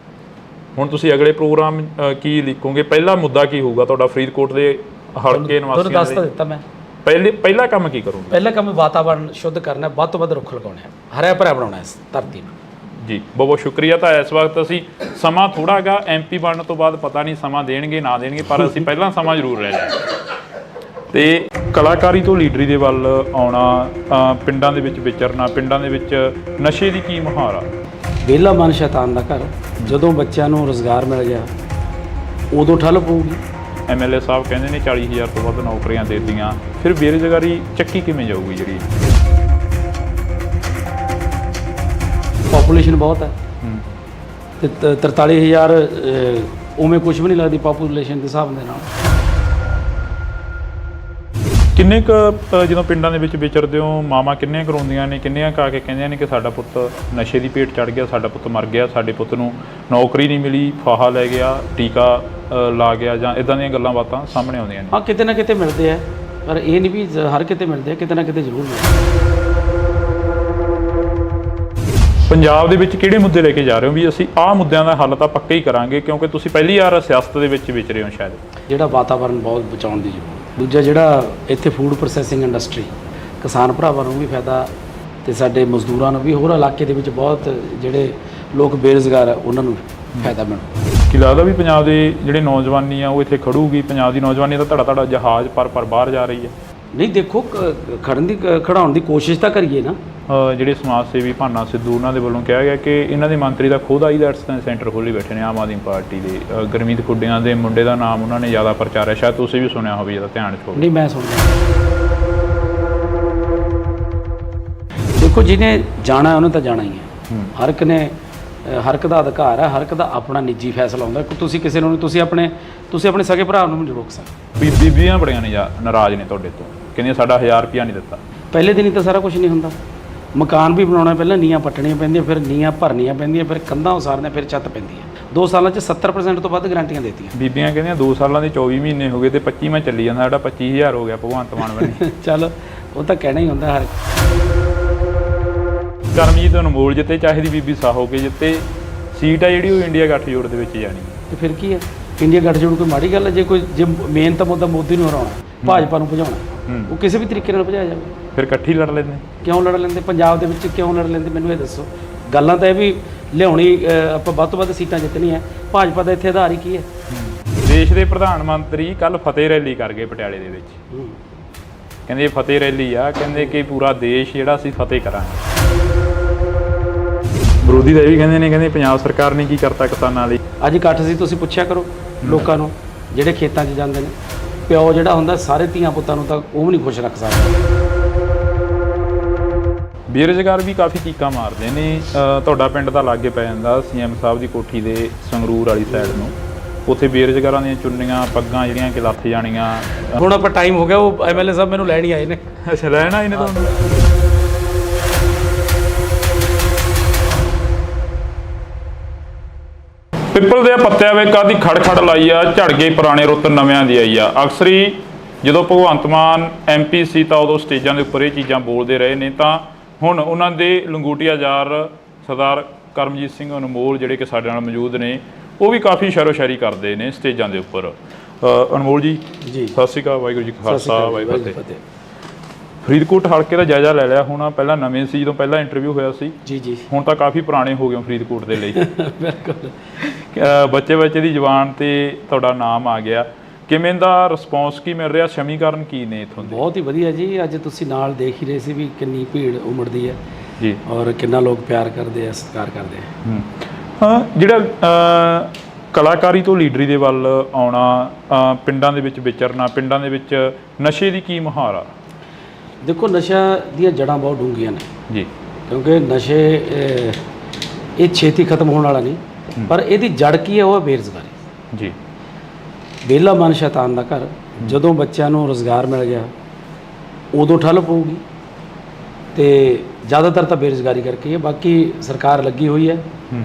ਹੁਣ ਤੁਸੀਂ ਅਗਲੇ ਪ੍ਰੋਗਰਾਮ ਕੀ ਲਿਖੋਗੇ? ਪਹਿਲਾ ਮੁੱਦਾ ਕੀ ਹੋਊਗਾ ਤੁਹਾਡਾ ਫਰੀਦਕੋਟ ਦੇ ਹਲਕੇ ਨਿਵਾਸੀਆਂ ਦਾ? ਦੱਸ ਤਾਂ ਦਿੱਤਾ ਮੈਂ। ਪਹਿਲਾ ਕੰਮ ਕੀ ਕਰੋਗੇ? ਪਹਿਲਾ ਕੰਮ ਵਾਤਾਵਰਣ ਸ਼ੁੱਧ ਕਰਨਾ, ਵੱਧ ਤੋਂ ਵੱਧ ਰੁੱਖ ਲਗਾਉਣੇ ਆ, ਹਰਿਆ ਭਰਿਆ ਬਣਾਉਣਾ ਇਸ ਧਰਤੀ ਨੂੰ। ਜੀ ਬਹੁਤ ਬਹੁਤ ਸ਼ੁਕਰੀਆ। ਤਾਂ ਇਸ ਵਕਤ ਅਸੀਂ ਸਮਾਂ ਥੋੜਾ ਗਾ MP ਬਣਨ ਤੋਂ ਬਾਅਦ ਪਤਾ ਨਹੀਂ ਸਮਾਂ ਦੇਣਗੇ ਨਾ ਦੇਣਗੇ, ਪਰ ਅਸੀਂ ਪਹਿਲਾਂ ਸਮਾਂ ਜ਼ਰੂਰ ਲੈ ਲਿਆ। ਤੇ ਕਲਾਕਾਰੀ ਤੋਂ ਲੀਡਰੀ ਦੇ ਵੱਲ ਆਉਣਾ, ਪਿੰਡਾਂ ਦੇ ਵਿੱਚ ਵਿਚਰਨਾ, ਪਿੰਡਾਂ ਦੇ ਵਿੱਚ ਨਸ਼ੇ ਦੀ ਕੀ ਮੁਹਾਰ ਆ? ਵਿਹਲਾ ਮਨ ਸ਼ੈਤਾਨ ਦਾ ਘਰ। ਜਦੋਂ ਬੱਚਿਆਂ ਨੂੰ ਰੁਜ਼ਗਾਰ ਮਿਲ ਗਿਆ ਉਦੋਂ ਠੱਲ ਪਊਗੀ। MLA ਸਾਹਿਬ ਕਹਿੰਦੇ ਨੇ 40,000 ਤੋਂ ਵੱਧ ਨੌਕਰੀਆਂ ਦੇ ਦਿੱਤੀਆਂ, ਫਿਰ ਬੇਰੁਜ਼ਗਾਰੀ ਚੱਕੀ ਕਿਵੇਂ ਜਾਊਗੀ ਜਿਹੜੀ? ਪਾਪੂਲੇਸ਼ਨ ਬਹੁਤ ਹੈ ਤੇ 43,000 ਉਵੇਂ ਕੁਝ ਵੀ ਨਹੀਂ ਲੱਗਦੀ ਪਾਪੂਲੇਸ਼ਨ ਦੇ ਹਿਸਾਬ ਦੇ ਨਾਲ। ਕਿੰਨੇ ਕੁ ਜਦੋਂ ਪਿੰਡਾਂ ਦੇ ਵਿੱਚ ਵਿਚਰਦੇ ਹੋ, ਮਾਵਾਂ ਕਿੰਨੀਆਂ ਕਰਾਉਂਦੀਆਂ ਨੇ, ਕਿੰਨੀਆਂ ਕਾ ਕੇ ਕਹਿੰਦੀਆਂ ਨੇ ਕਿ ਸਾਡਾ ਪੁੱਤ ਨਸ਼ੇ ਦੀ ਭੇਟ ਚੜ੍ਹ ਗਿਆ, ਸਾਡਾ ਪੁੱਤ ਮਰ ਗਿਆ, ਸਾਡੇ ਪੁੱਤ ਨੂੰ ਨੌਕਰੀ ਨਹੀਂ ਮਿਲੀ, ਫਾਹਾ ਲੈ ਗਿਆ, ਟੀਕਾ ਲਾ ਗਿਆ, ਜਾਂ ਇਦਾਂ ਦੀਆਂ ਗੱਲਾਂ ਬਾਤਾਂ ਸਾਹਮਣੇ ਆਉਂਦੀਆਂ ਨੇ? ਹਾਂ, ਕਿਤੇ ਨਾ ਕਿਤੇ ਮਿਲਦੇ ਆ, ਪਰ ਇਹ ਨਹੀਂ ਵੀ ਹਰ ਕਿਤੇ ਮਿਲਦੇ ਆ, ਕਿਤੇ ਨਾ ਕਿਤੇ ਜ਼ਰੂਰ ਮਿਲਦੇ। ਪੰਜਾਬ ਦੇ ਵਿੱਚ ਕਿਹੜੇ ਮੁੱਦੇ ਲੈ ਕੇ ਜਾ ਰਹੇ ਹੋ ਵੀ ਅਸੀਂ ਆਹ ਮੁੱਦਿਆਂ ਦਾ ਹੱਲ ਤਾਂ ਪੱਕਾ ਹੀ ਕਰਾਂਗੇ, ਕਿਉਂਕਿ ਤੁਸੀਂ ਪਹਿਲੀ ਵਾਰ ਸਿਆਸਤ ਦੇ ਵਿੱਚ ਵਿਚਰੇ ਹੋ ਸ਼ਾਇਦ? ਜਿਹੜਾ ਵਾਤਾਵਰਣ ਬਹੁਤ ਬਚਾਉਣ ਦੀ ਜ਼ਰੂਰਤ। ਦੂਜਾ ਜਿਹੜਾ ਇੱਥੇ ਫੂਡ ਪ੍ਰੋਸੈਸਿੰਗ ਇੰਡਸਟਰੀ, ਕਿਸਾਨ ਭਰਾਵਾਂ ਨੂੰ ਵੀ ਫਾਇਦਾ ਤੇ ਸਾਡੇ ਮਜ਼ਦੂਰਾਂ ਨੂੰ ਵੀ, ਹੋਰ ਇਲਾਕੇ ਦੇ ਵਿੱਚ ਬਹੁਤ ਜਿਹੜੇ ਲੋਕ ਬੇਰੁਜ਼ਗਾਰ ਆ ਉਹਨਾਂ ਨੂੰ ਫਾਇਦਾ ਮਿਲੂ। ਕੀ ਲੱਗਦਾ ਵੀ ਪੰਜਾਬ ਦੇ ਜਿਹੜੇ ਨੌਜਵਾਨੀ ਆ ਉਹ ਇੱਥੇ ਖੜੂਗੀ? ਪੰਜਾਬ ਦੀ ਨੌਜਵਾਨੀ ਤਾਂ ਧੜਾ ਜਹਾਜ਼ ਪਰ ਬਾਹਰ ਜਾ ਰਹੀ ਹੈ। ਨਹੀਂ, ਦੇਖੋ ਖੜਾਉਣ ਦੀ ਕੋਸ਼ਿਸ਼ ਤਾਂ ਕਰੀਏ ਨਾ। ਜਿਹੜੇ ਸਮਾਜ ਸੇਵੀ ਭਾਨਾ ਸਿੱਧੂ ਉਹਨਾਂ ਦੇ ਵੱਲੋਂ ਕਿਹਾ ਗਿਆ ਕਿ ਇਹਨਾਂ ਦੇ ਮੰਤਰੀ ਦਾ ਖੁਦ ਆਈਲੈਟਸ ਸੈਂਟਰ ਖੋਲ੍ਹੀ ਬੈਠੇ ਨੇ ਆਮ ਆਦਮੀ ਪਾਰਟੀ ਦੇ। ਗੁਰਮੀਤ ਖੁੱਡੀਆਂ ਦੇ ਮੁੰਡੇ ਦਾ ਨਾਮ ਉਹਨਾਂ ਨੇ ਜ਼ਿਆਦਾ ਪ੍ਰਚਾਰਿਆ, ਸ਼ਾਇਦ ਤੁਸੀਂ ਵੀ ਸੁਣਿਆ ਹੋਵੇ, ਜਿਹਦਾ ਧਿਆਨ 'ਚ ਹੋਵੇ। ਨਹੀਂ, ਮੈਂ ਸੁਣਿਆ। ਦੇਖੋ, ਜਿਹਨੇ ਜਾਣਾ ਉਹਨੇ ਤਾਂ ਜਾਣਾ ਹੀ ਹੈ। ਹਰ ਇੱਕ ਦਾ ਅਧਿਕਾਰ ਹੈ, ਹਰ ਇੱਕ ਦਾ ਆਪਣਾ ਨਿੱਜੀ ਫੈਸਲਾ ਹੁੰਦਾ। ਤੁਸੀਂ ਕਿਸੇ ਨੂੰ ਤੁਸੀਂ ਆਪਣੇ ਸਗੇ ਭਰਾ ਨੂੰ ਨਹੀਂ ਰੋਕ ਸਕਦੇ। ਬੀਬੀਆਂ ਬੜੀਆਂ ਨੇ ਨਾਰਾਜ਼ ਨੇ ਤੁਹਾਡੇ ਤੋਂ, ਕਹਿੰਦੀਆਂ ਸਾਡਾ 1000 ਰੁਪਇਆ ਨਹੀਂ ਦਿੱਤਾ। ਪਹਿਲੇ ਦਿਨ ਹੀ ਤਾਂ ਸਾਰਾ ਕੁਝ ਨਹੀਂ ਹੁੰਦਾ। ਮਕਾਨ ਵੀ ਬਣਾਉਣਾ, ਪਹਿਲਾਂ ਨੀਹਾਂ ਪੱਟਣੀਆਂ ਪੈਂਦੀਆਂ, ਫਿਰ ਨੀਹਾਂ ਭਰਨੀਆਂ ਪੈਂਦੀਆਂ, ਫਿਰ ਕੰਧਾਂ ਉਸਾਰਨੀਆਂ, ਫਿਰ ਛੱਤ ਪੈਂਦੀ ਹੈ। 2 ਸਾਲਾਂ 'ਚ 70% ਤੋਂ ਵੱਧ ਗਰੰਟੀਆਂ ਦਿੱਤੀਆਂ। ਬੀਬੀਆਂ ਕਹਿੰਦੀਆਂ 2 ਸਾਲਾਂ ਦੇ 24 ਮਹੀਨੇ ਹੋ ਗਏ ਤੇ 25ਵਾਂ ਚੱਲੀ ਜਾਂਦਾ, ਸਾਡਾ 25,000 ਹੋ ਗਿਆ ਭਗਵੰਤ ਮਾਨ ਬਣੇ। ਚੱਲ, ਉਹ ਤਾਂ ਕਹਿਣਾ ਹੀ ਹੁੰਦਾ ਹਰ। ਕਰਮਜੀਤ ਅਨਮੋਲ ਜਿੱਤੇ, ਚਾਹੇ ਦੀ ਬੀਬੀ ਸਾਹੋ ਕੇ ਜਿੱਤੇ, ਸੀਟ ਆ ਜਿਹੜੀ ਉਹ ਇੰਡੀਆ ਗੱਠਜੋੜ ਦੇ ਵਿੱਚ ਜਾਣੀ। ਤੇ ਫਿਰ ਕੀ ਹੈ, ਇੰਡੀਆ ਗੱਠਜੋੜ ਕੋਈ ਮਾੜੀ ਗੱਲ ਹੈ? ਜੇ ਮੇਨ ਤਾਂ ਮੁੱਦਾ ਮੋਦੀ ਨੂੰ ਹਰਾਉਣਾ, ਭਾਜਪਾ ਨੂੰ ਭਜਾਉਣਾ, ਉਹ ਕਿਸੇ ਵੀ ਤਰੀਕੇ ਨਾਲ ਭਜਾਇਆ ਜਾਵੇ। ਫਿਰ ਇਕੱਠੀ ਲੜ ਲੈਂਦੇ? ਕਿਉਂ ਲੜ ਲੈਂਦੇ? ਪੰਜਾਬ ਦੇ ਵਿੱਚ ਕਿਉਂ ਲੜ ਲੈਂਦੇ, ਮੈਨੂੰ ਇਹ ਦੱਸੋ। ਗੱਲਾਂ ਤਾਂ ਇਹ ਵੀ ਲਿਆਉਣੀ, ਆਪਾਂ ਵੱਧ ਤੋਂ ਵੱਧ ਸੀਟਾਂ ਜਿੱਤਣੀਆਂ। ਭਾਜਪਾ ਦਾ ਇੱਥੇ ਆਧਾਰ ਹੀ ਕੀ ਹੈ? ਦੇਸ਼ ਦੇ ਪ੍ਰਧਾਨ ਮੰਤਰੀ ਕੱਲ ਫਤਿਹ ਰੈਲੀ ਕਰ ਗਏ ਪਟਿਆਲੇ ਦੇ ਵਿੱਚ। ਕਹਿੰਦੇ ਫਤਿਹ ਰੈਲੀ ਆ, ਕਹਿੰਦੇ ਕਿ ਪੂਰਾ ਦੇਸ਼ ਜਿਹੜਾ ਅਸੀਂ ਫਤਿਹ ਕਰਾਂਗੇ। ਵਿਰੋਧੀ ਦਾ ਇਹ ਵੀ ਕਹਿੰਦੇ ਪੰਜਾਬ ਸਰਕਾਰ ਨੇ ਕੀ ਕਰਤਾ ਕਿਸਾਨਾਂ ਲਈ। ਅੱਜ ਇਕੱਠ ਸੀ, ਤੁਸੀਂ ਪੁੱਛਿਆ ਕਰੋ ਲੋਕਾਂ ਨੂੰ ਜਿਹੜੇ ਖੇਤਾਂ 'ਚ ਜਾਂਦੇ ਨੇ। ਪਿਓ ਜਿਹੜਾ ਹੁੰਦਾ ਸਾਰੇ ਧੀਆਂ ਪੁੱਤਾਂ ਨੂੰ ਤਾਂ ਉਹ ਵੀ ਨਹੀਂ ਖੁਸ਼ ਰੱਖ ਸਕਦਾ। ਬੇਰੁਜ਼ਗਾਰ ਵੀ ਕਾਫੀ ਚੀਕਾਂ ਮਾਰਦੇ ਨੇ। ਤੁਹਾਡਾ ਪਿੰਡ ਤਾਂ ਲਾਗੇ ਪੈ ਜਾਂਦਾ CM ਸਾਹਿਬ ਦੀ ਕੋਠੀ ਦੇ ਸੰਗਰੂਰ ਵਾਲੀ ਸਾਈਡ ਨੂੰ, ਉੱਥੇ ਬੇਰੁਜ਼ਗਾਰਾਂ ਦੀਆਂ ਚੁੰਨੀਆਂ ਪੱਗਾਂ ਜਿਹੜੀਆਂ ਕਿ ਲੱਥ ਜਾਣੀਆਂ। ਹੁਣ ਆਪਾਂ ਟਾਈਮ ਹੋ ਗਿਆ, ਉਹ MLA ਸਾਹਿਬ ਮੈਨੂੰ ਲੈਣ ਹੀ ਆਏ ਨੇ। ਅੱਛਾ, ਲੈਣ ਆਏ ਨੇ ਤੁਹਾਨੂੰ? ਪਿੱਪਲ ਦੇ ਪੱਤਿਆਂ ਵਿੱਚ ਕਾਦੀ ਖੜ ਲਾਈ ਆ, ਝੜ ਗਈ ਪੁਰਾਣੇ ਰੁੱਤ ਨਵਿਆਂ ਦੀ ਆਈ ਆ। ਅਕਸਰ ਹੀ ਜਦੋਂ ਭਗਵੰਤ ਮਾਨ MP ਸੀ ਤਾਂ ਉਦੋਂ ਸਟੇਜਾਂ ਦੇ ਉੱਪਰ ਇਹ ਚੀਜ਼ਾਂ ਬੋਲਦੇ ਰਹੇ ਨੇ, ਤਾਂ ਹੁਣ ਉਹਨਾਂ ਦੇ ਲੰਗੋਟੀਆ ਯਾਰ ਸਰਦਾਰ ਕਰਮਜੀਤ ਸਿੰਘ ਅਨਮੋਲ ਜਿਹੜੇ ਕਿ ਸਾਡੇ ਨਾਲ ਮੌਜੂਦ ਨੇ, ਉਹ ਵੀ ਕਾਫੀ ਸ਼ਾਇਰੀ ਕਰਦੇ ਨੇ ਸਟੇਜਾਂ ਦੇ ਉੱਪਰ। ਅਨਮੋਲ ਜੀ, ਸਤਿ ਸ਼੍ਰੀ ਅਕਾਲ। ਵਾਹਿਗੁਰੂ ਜੀ ਕਾ ਖਾਲਸਾ, ਵਾਹਿਗੁਰੂ ਜੀ ਕੀ ਫਤਿਹ। ਫਰੀਦਕੋਟ ਹਲਕੇ ਦਾ ਜਾਇਜ਼ਾ ਲੈ ਲਿਆ ਹੁਣ? ਪਹਿਲਾਂ ਨਵੇਂ ਸੀ ਜਦੋਂ ਪਹਿਲਾਂ ਇੰਟਰਵਿਊ ਹੋਇਆ ਸੀ, ਜੀ ਹੁਣ ਤਾਂ ਕਾਫੀ ਪੁਰਾਣੇ ਹੋ ਗਏ ਫਰੀਦਕੋਟ ਦੇ ਲਈ। ਬਿਲਕੁਲ। ਬੱਚੇ ਦੀ ਜ਼ੁਬਾਨ ਤੇ ਤੁਹਾਡਾ ਨਾਮ ਆ ਗਿਆ, ਕਿਵੇਂ ਦਾ ਰਿਸਪੌਂਸ ਕੀ ਮਿਲ ਰਿਹਾ, ਸਮੀਕਰਨ ਕੀ ਨੇ ਇੱਥੋਂ ਦੇ? ਬਹੁਤ ਹੀ ਵਧੀਆ ਜੀ। ਅੱਜ ਤੁਸੀਂ ਨਾਲ ਦੇਖ ਹੀ ਰਹੇ ਸੀ ਵੀ ਕਿੰਨੀ ਭੀੜ ਉਮੜਦੀ ਹੈ ਜੀ, ਔਰ ਕਿੰਨਾ ਲੋਕ ਪਿਆਰ ਕਰਦੇ ਆ, ਸਤਿਕਾਰ ਕਰਦੇ ਆ। ਹਾਂ, ਜਿਹੜਾ ਕਲਾਕਾਰੀ ਤੋਂ ਲੀਡਰੀ ਦੇ ਵੱਲ ਆਉਣਾ, ਪਿੰਡਾਂ ਦੇ ਵਿੱਚ ਵਿਚਰਨਾ, ਪਿੰਡਾਂ ਦੇ ਵਿੱਚ ਨਸ਼ੇ ਦੀ ਕੀ ਮੁਹਾਰ ਆ? ਦੇਖੋ, ਨਸ਼ਾ ਦੀਆਂ ਜੜ੍ਹਾਂ ਬਹੁਤ ਡੂੰਘੀਆਂ ਨੇ ਜੀ, ਕਿਉਂਕਿ ਨਸ਼ੇ ਇਹ ਛੇਤੀ ਖਤਮ ਹੋਣ ਵਾਲਾ ਨਹੀਂ, ਪਰ ਇਹਦੀ ਜੜ ਕੀ ਹੈ? ਉਹ ਹੈ ਬੇਰੁਜ਼ਗਾਰੀ ਜੀ। ਵਿਹਲਾ ਮਨ ਸ਼ੈਤਾਨ ਦਾ ਘਰ। ਜਦੋਂ ਬੱਚਿਆਂ ਨੂੰ ਰੁਜ਼ਗਾਰ ਮਿਲ ਗਿਆ ਉਦੋਂ ਠੱਲ ਪਊਗੀ, ਤੇ ਜ਼ਿਆਦਾਤਰ ਤਾਂ ਬੇਰੁਜ਼ਗਾਰੀ ਕਰਕੇ ਹੈ। ਬਾਕੀ ਸਰਕਾਰ ਲੱਗੀ ਹੋਈ ਹੈ,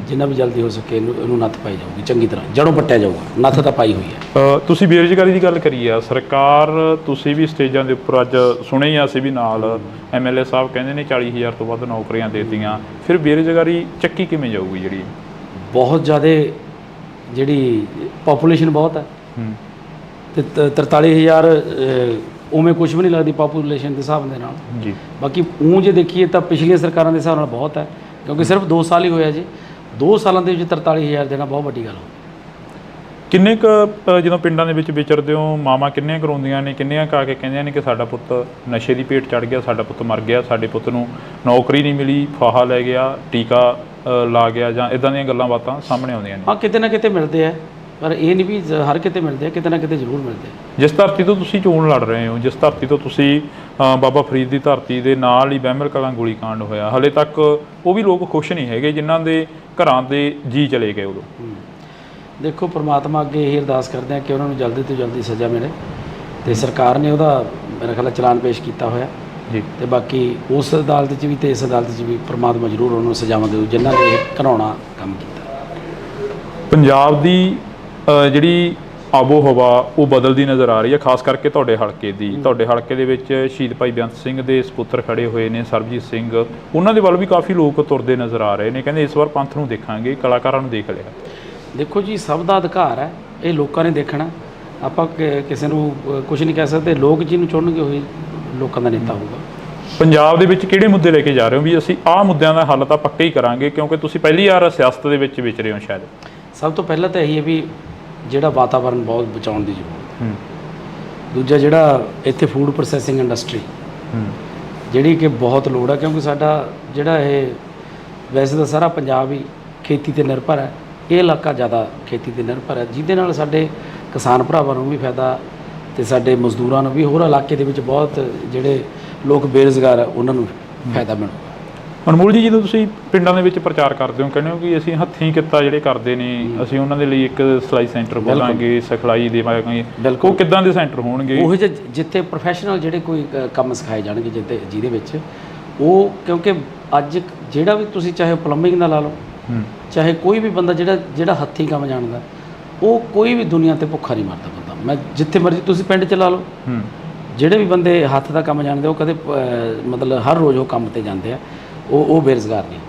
ਜਿੰਨਾ ਵੀ ਜਲਦੀ ਹੋ ਸਕੇ ਇਹਨੂੰ ਨੱਥ ਪਾਈ ਜਾਊਗੀ, ਚੰਗੀ ਤਰ੍ਹਾਂ ਜੜੋਂ ਪੱਟਿਆ ਜਾਊਗਾ। ਨੱਥ ਤਾਂ ਪਾਈ ਹੋਈ ਹੈ। ਤੁਸੀਂ ਬੇਰੁਜ਼ਗਾਰੀ ਦੀ ਗੱਲ ਕਰੀ ਆ, ਸਰਕਾਰ ਤੁਸੀਂ ਵੀ ਸਟੇਜਾਂ ਦੇ ਉੱਪਰ ਅੱਜ ਸੁਣੇ ਹੀ ਆ, ਅਸੀਂ ਵੀ ਨਾਲ MLA ਸਾਹਿਬ ਕਹਿੰਦੇ ਨੇ 40,000 ਤੋਂ ਵੱਧ ਨੌਕਰੀਆਂ ਦੇ ਦਿੱਤੀਆਂ, ਫਿਰ ਬੇਰੁਜ਼ਗਾਰੀ ਚੱਕੀ ਕਿਵੇਂ ਜਾਊਗੀ ਜਿਹੜੀ? ਬਹੁਤ ਜ਼ਿਆਦਾ ਜਿਹੜੀ ਪਾਪੂਲੇਸ਼ਨ ਬਹੁਤ ਹੈ ਤੇ 43,000 ਉਵੇਂ ਕੁਝ ਵੀ ਨਹੀਂ ਲੱਗਦੀ ਪਾਪੂਲੇਸ਼ਨ ਦੇ ਹਿਸਾਬ ਦੇ ਨਾਲ। ਜੀ ਬਾਕੀ ਊਂ ਜੇ ਦੇਖੀਏ ਤਾਂ ਪਿਛਲੀਆਂ ਸਰਕਾਰਾਂ ਦੇ ਹਿਸਾਬ ਨਾਲ ਬਹੁਤ ਹੈ, ਕਿਉਂਕਿ ਸਿਰਫ 2 ਸਾਲ ਹੀ ਹੋਇਆ ਜੀ। 2 ਸਾਲਾਂ ਦੇ ਵਿੱਚ 43,000 ਦੇਣਾ ਬਹੁਤ ਵੱਡੀ ਗੱਲ ਹੋ। ਕਿੰਨੇ ਕੁ ਜਦੋਂ ਪਿੰਡਾਂ ਦੇ ਵਿੱਚ ਵਿਚਰਦੇ ਹੋ, ਮਾਵਾਂ ਕਿੰਨੀਆਂ ਕਰਾਉਂਦੀਆਂ ਨੇ, ਕਿੰਨੀਆਂ ਕਾ ਕੇ ਕਹਿੰਦੀਆਂ ਨੇ ਕਿ ਸਾਡਾ ਪੁੱਤ ਨਸ਼ੇ ਦੀ ਭੇਟ ਚੜ ਗਿਆ, ਸਾਡਾ ਪੁੱਤ ਮਰ ਗਿਆ, ਸਾਡੇ ਪੁੱਤ ਨੂੰ ਨੌਕਰੀ ਨਹੀਂ ਮਿਲੀ, ਫਾਹਾ ਲੈ ਗਿਆ, ਟੀਕਾ ਲਾ ਗਿਆ, ਜਾਂ ਇਦਾਂ ਦੀਆਂ ਗੱਲਾਂ ਬਾਤਾਂ ਸਾਹਮਣੇ ਆਉਂਦੀਆਂ ਨੇ? ਹਾਂ, ਕਿਤੇ ਨਾ ਕਿਤੇ ਮਿਲਦੇ ਆ, ਪਰ ਇਹ ਨਹੀਂ ਵੀ ਹਰ ਕਿਤੇ ਮਿਲਦੇ ਆ, ਕਿਤੇ ਨਾ ਕਿਤੇ ਜ਼ਰੂਰ ਮਿਲਦੇ ਆ। ਜਿਸ ਧਰਤੀ ਤੋਂ ਤੁਸੀਂ ਚੋਣ ਲੜ ਰਹੇ ਹੋ, ਜਿਸ ਧਰਤੀ ਤੋਂ ਤੁਸੀਂ ਬਾਬਾ ਫਰੀਦ ਦੀ ਧਰਤੀ ਦੇ ਨਾਲ ਹੀ ਬਹਿਮਲ ਕਲਾਂ ਗੋਲੀकांड ਹੋਇਆ, ਹਲੇ ਤੱਕ ਉਹ ਵੀ ਲੋਕ ਖੁਸ਼ ਨਹੀਂ ਹੈਗੇ ਜਿਨ੍ਹਾਂ ਦੇ ਘਰਾਂ ਦੇ ਜੀ ਚਲੇ ਗਏ ਉਦੋਂ। ਦੇਖੋ, ਪ੍ਰਮਾਤਮਾ ਅੱਗੇ ਇਹ ਅਰਦਾਸ ਕਰਦੇ ਆ ਕਿ ਉਹਨਾਂ ਨੂੰ ਜਲਦੀ ਤੋਂ ਜਲਦੀ ਸਜ਼ਾ ਮਿਲੇ, ਤੇ ਸਰਕਾਰ ਨੇ ਉਹਦਾ ਮੇਰਾ ਖਿਆਲ ਚਲਾਨ ਪੇਸ਼ ਕੀਤਾ ਹੋਇਆ ਜੀ। ਤੇ ਬਾਕੀ ਉਸ ਅਦਾਲਤ 'ਚ ਵੀ ਤੇ ਇਸ ਅਦਾਲਤ 'ਚ ਵੀ ਪ੍ਰਮਾਤਮਾ ਜ਼ਰੂਰ ਉਹਨਾਂ ਨੂੰ ਸਜ਼ਾਵਾਂ ਦੇਊ ਜਿਨ੍ਹਾਂ ਨੇ ਇਹ ਘਿਨਾਉਣਾ ਕੰਮ ਕੀਤਾ। ਪੰਜਾਬ ਦੀ ਜਿਹੜੀ ਆਬੋ ਹਵਾ ਉਹ ਬਦਲਦੀ ਨਜ਼ਰ ਆ ਰਹੀ ਹੈ, ਖਾਸ ਕਰਕੇ ਤੁਹਾਡੇ ਹਲਕੇ ਦੀ। ਤੁਹਾਡੇ ਹਲਕੇ ਦੇ ਵਿੱਚ ਸ਼ਹੀਦ ਭਾਈ ਬੇਅੰਤ ਸਿੰਘ ਦੇ ਸਪੁੱਤਰ ਖੜੇ ਹੋਏ ਨੇ, ਸਰਬਜੀਤ ਸਿੰਘ, ਉਹਨਾਂ ਦੇ ਵੱਲ ਵੀ ਕਾਫੀ ਲੋਕ ਤੁਰਦੇ ਨਜ਼ਰ ਆ ਰਹੇ ਨੇ, ਕਹਿੰਦੇ ਇਸ ਵਾਰ ਪੰਥ ਨੂੰ ਦੇਖਾਂਗੇ, ਕਲਾਕਾਰਾਂ ਨੂੰ ਦੇਖ ਲਿਆ। ਦੇਖੋ ਜੀ, ਸਭ ਦਾ ਅਧਿਕਾਰ ਹੈ, ਇਹ ਲੋਕਾਂ ਨੇ ਦੇਖਣਾ। ਆਪਾਂ ਕਿਸੇ ਨੂੰ ਕੁਝ ਨਹੀਂ ਕਹਿ ਸਕਦੇ, ਲੋਕ ਜਿਹਨੂੰ ਚੁਣਨਗੇ ਉਹੀ ਲੋਕਾਂ ਦਾ ਨੇਤਾ ਹੋਊਗਾ। ਪੰਜਾਬ ਦੇ ਵਿੱਚ ਕਿਹੜੇ ਮੁੱਦੇ ਲੈ ਕੇ ਜਾ ਰਹੇ ਹੋ ਵੀ ਅਸੀਂ ਆਹ ਮੁੱਦਿਆਂ ਦਾ ਹੱਲ ਤਾਂ ਪੱਕਾ ਹੀ ਕਰਾਂਗੇ, ਕਿਉਂਕਿ ਤੁਸੀਂ ਪਹਿਲੀ ਵਾਰ ਸਿਆਸਤ ਦੇ ਵਿੱਚ ਵਿਚਰੇ ਹੋ ਸ਼ਾਇਦ? ਸਭ ਤੋਂ ਪਹਿਲਾਂ ਤਾਂ ਇਹੀ ਹੈ ਵੀ ਜਿਹੜਾ ਵਾਤਾਵਰਨ ਬਹੁਤ ਬਚਾਉਣ ਦੀ ਜ਼ਰੂਰਤ ਹੈ। ਦੂਜਾ, ਜਿਹੜਾ ਇੱਥੇ ਫੂਡ ਪ੍ਰੋਸੈਸਿੰਗ ਇੰਡਸਟਰੀ ਜਿਹੜੀ ਕਿ ਬਹੁਤ ਲੋੜ ਹੈ, ਕਿਉਂਕਿ ਸਾਡਾ ਜਿਹੜਾ ਇਹ ਵੈਸੇ ਤਾਂ ਸਾਰਾ ਪੰਜਾਬ ਹੀ ਖੇਤੀ 'ਤੇ ਨਿਰਭਰ ਹੈ, ਇਹ ਇਲਾਕਾ ਜ਼ਿਆਦਾ ਖੇਤੀ 'ਤੇ ਨਿਰਭਰ ਹੈ, ਜਿਹਦੇ ਨਾਲ ਸਾਡੇ ਕਿਸਾਨ ਭਰਾਵਾਂ ਨੂੰ ਵੀ ਫਾਇਦਾ ਤੇ ਸਾਡੇ ਮਜ਼ਦੂਰਾਂ ਨੂੰ ਵੀ, ਹੋਰ ਇਲਾਕੇ ਦੇ ਵਿੱਚ ਬਹੁਤ ਜਿਹੜੇ ਲੋਕ ਬੇਰੁਜ਼ਗਾਰ ਹੈ ਉਹਨਾਂ ਨੂੰ ਫਾਇਦਾ ਮਿਲੂਗਾ। ਅਨਮੋਲ ਜੀ, ਜਦੋਂ ਤੁਸੀਂ ਪਿੰਡਾਂ ਦੇ ਵਿੱਚ ਪ੍ਰਚਾਰ ਕਰਦੇ ਹੋ, ਕਹਿੰਦੇ ਹੋ ਕਿ ਅਸੀਂ ਹੱਥੀਂ ਕਿੱਤਾ ਜਿਹੜੇ ਕਰਦੇ ਨੇ, ਅਸੀਂ ਉਹਨਾਂ ਦੇ ਲਈ ਇੱਕ ਸਿਲਾਈ ਸੈਂਟਰ ਖੋਲਾਂਗੇ, ਸਿਖਲਾਈ ਦੇਵਾਂਗੇ, ਉਹ ਕਿੱਦਾਂ ਦੇ ਸੈਂਟਰ ਹੋਣਗੇ? ਉਹ ਜਿੱਥੇ ਪ੍ਰੋਫੈਸ਼ਨਲ ਜਿਹੜੇ ਕੋਈ ਕੰਮ ਸਿਖਾਏ ਜਾਣਗੇ, ਜਿਹਦੇ ਵਿੱਚ ਉਹ, ਕਿਉਂਕਿ ਅੱਜ ਜਿਹੜਾ ਵੀ ਤੁਸੀਂ ਚਾਹੇ ਪਲੰਬਿੰਗ ਦਾ ਲਾ ਲਓ, ਚਾਹੇ ਕੋਈ ਵੀ ਬੰਦਾ ਜਿਹੜਾ ਹੱਥੀਂ ਕੰਮ ਜਾਣਦਾ, ਉਹ ਕੋਈ ਵੀ ਦੁਨੀਆ ਤੇ ਭੁੱਖਾ ਨਹੀਂ ਮਰਦਾ ਬੰਦਾ। ਮੈਂ ਜਿੱਥੇ ਮਰਜ਼ੀ ਤੁਸੀਂ ਪਿੰਡ 'ਚ ਲਾ ਲਓ, ਜਿਹੜੇ ਵੀ ਬੰਦੇ ਹੱਥ ਦਾ ਕੰਮ ਜਾਣਦੇ, ਉਹ ਕਦੇ ਮਤਲਬ ਹਰ ਰੋਜ਼ ਉਹ ਕੰਮ ਤੇ ਜਾਂਦੇ ਆ, ਉਹ ਬੇਰੁਜ਼ਗਾਰ ਨਹੀਂ।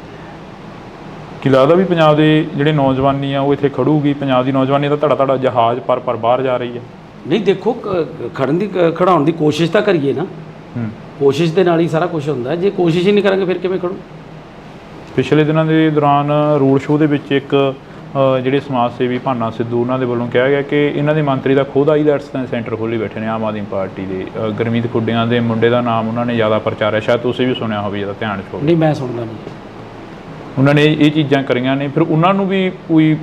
ਕੀ ਲੱਗਦਾ ਵੀ ਪੰਜਾਬ ਦੇ ਜਿਹੜੇ ਨੌਜਵਾਨੀ ਆ ਉਹ ਇੱਥੇ ਖੜੂਗੀ? ਪੰਜਾਬ ਦੀ ਨੌਜਵਾਨੀ ਦਾ ਧੜਾ ਜਹਾਜ਼ ਪਰ ਬਾਹਰ ਜਾ ਰਹੀ ਹੈ। ਨਹੀਂ, ਦੇਖੋ, ਖੜਾਉਣ ਦੀ ਕੋਸ਼ਿਸ਼ ਤਾਂ ਕਰੀਏ ਨਾ। ਕੋਸ਼ਿਸ਼ ਦੇ ਨਾਲ ਹੀ ਸਾਰਾ ਕੁਝ ਹੁੰਦਾ ਹੈ, ਜੇ ਕੋਸ਼ਿਸ਼ ਹੀ ਨਹੀਂ ਕਰਾਂਗੇ ਫਿਰ ਕਿਵੇਂ ਖੜੂ? ਪਿਛਲੇ ਦਿਨਾਂ ਦੇ ਦੌਰਾਨ ਰੋਡ ਸ਼ੋਅ ਦੇ ਵਿੱਚ ਇੱਕ ਜਿਹੜੇ ਸਮਾਜ ਸੇਵੀ ਭਾਨਾ ਸਿੱਧੂ, ਉਹਨਾਂ ਦੇ ਵੱਲੋਂ ਕਿਹਾ ਗਿਆ ਕਿ ਇਹਨਾਂ ਦੇ ਮੰਤਰੀ ਦਾ ਖੁਦ ਆਈਲੈਟਸ ਦਾ ਸੈਂਟਰ ਖੋਲ੍ਹੀ ਬੈਠੇ ਨੇ ਆਮ ਆਦਮੀ ਪਾਰਟੀ ਦੇ। ਗੁਰਮੀਤ ਖੁੱਡੀਆਂ ਦੇ ਮੁੰਡੇ ਦਾ ਨਾਮ ਉਹਨਾਂ ਨੇ ਜ਼ਿਆਦਾ ਪ੍ਰਚਾਰਿਆ, ਸ਼ਾਇਦ ਤੁਸੀਂ ਵੀ ਸੁਣਿਆ ਹੋਵੇ, ਜਿਹਦਾ ਧਿਆਨ 'ਚ ਹੋਵੇ। ਨਹੀਂ, ਮੈਂ ਸੁਣਦਾ ਨਹੀਂ। ਉਹਨਾਂ ਨੇ ਇਹ ਚੀਜ਼ਾਂ ਕਰੀਆਂ ਨੇ, ਫਿਰ ਉਹਨਾਂ ਨੂੰ ਵੀ ਕੋਈ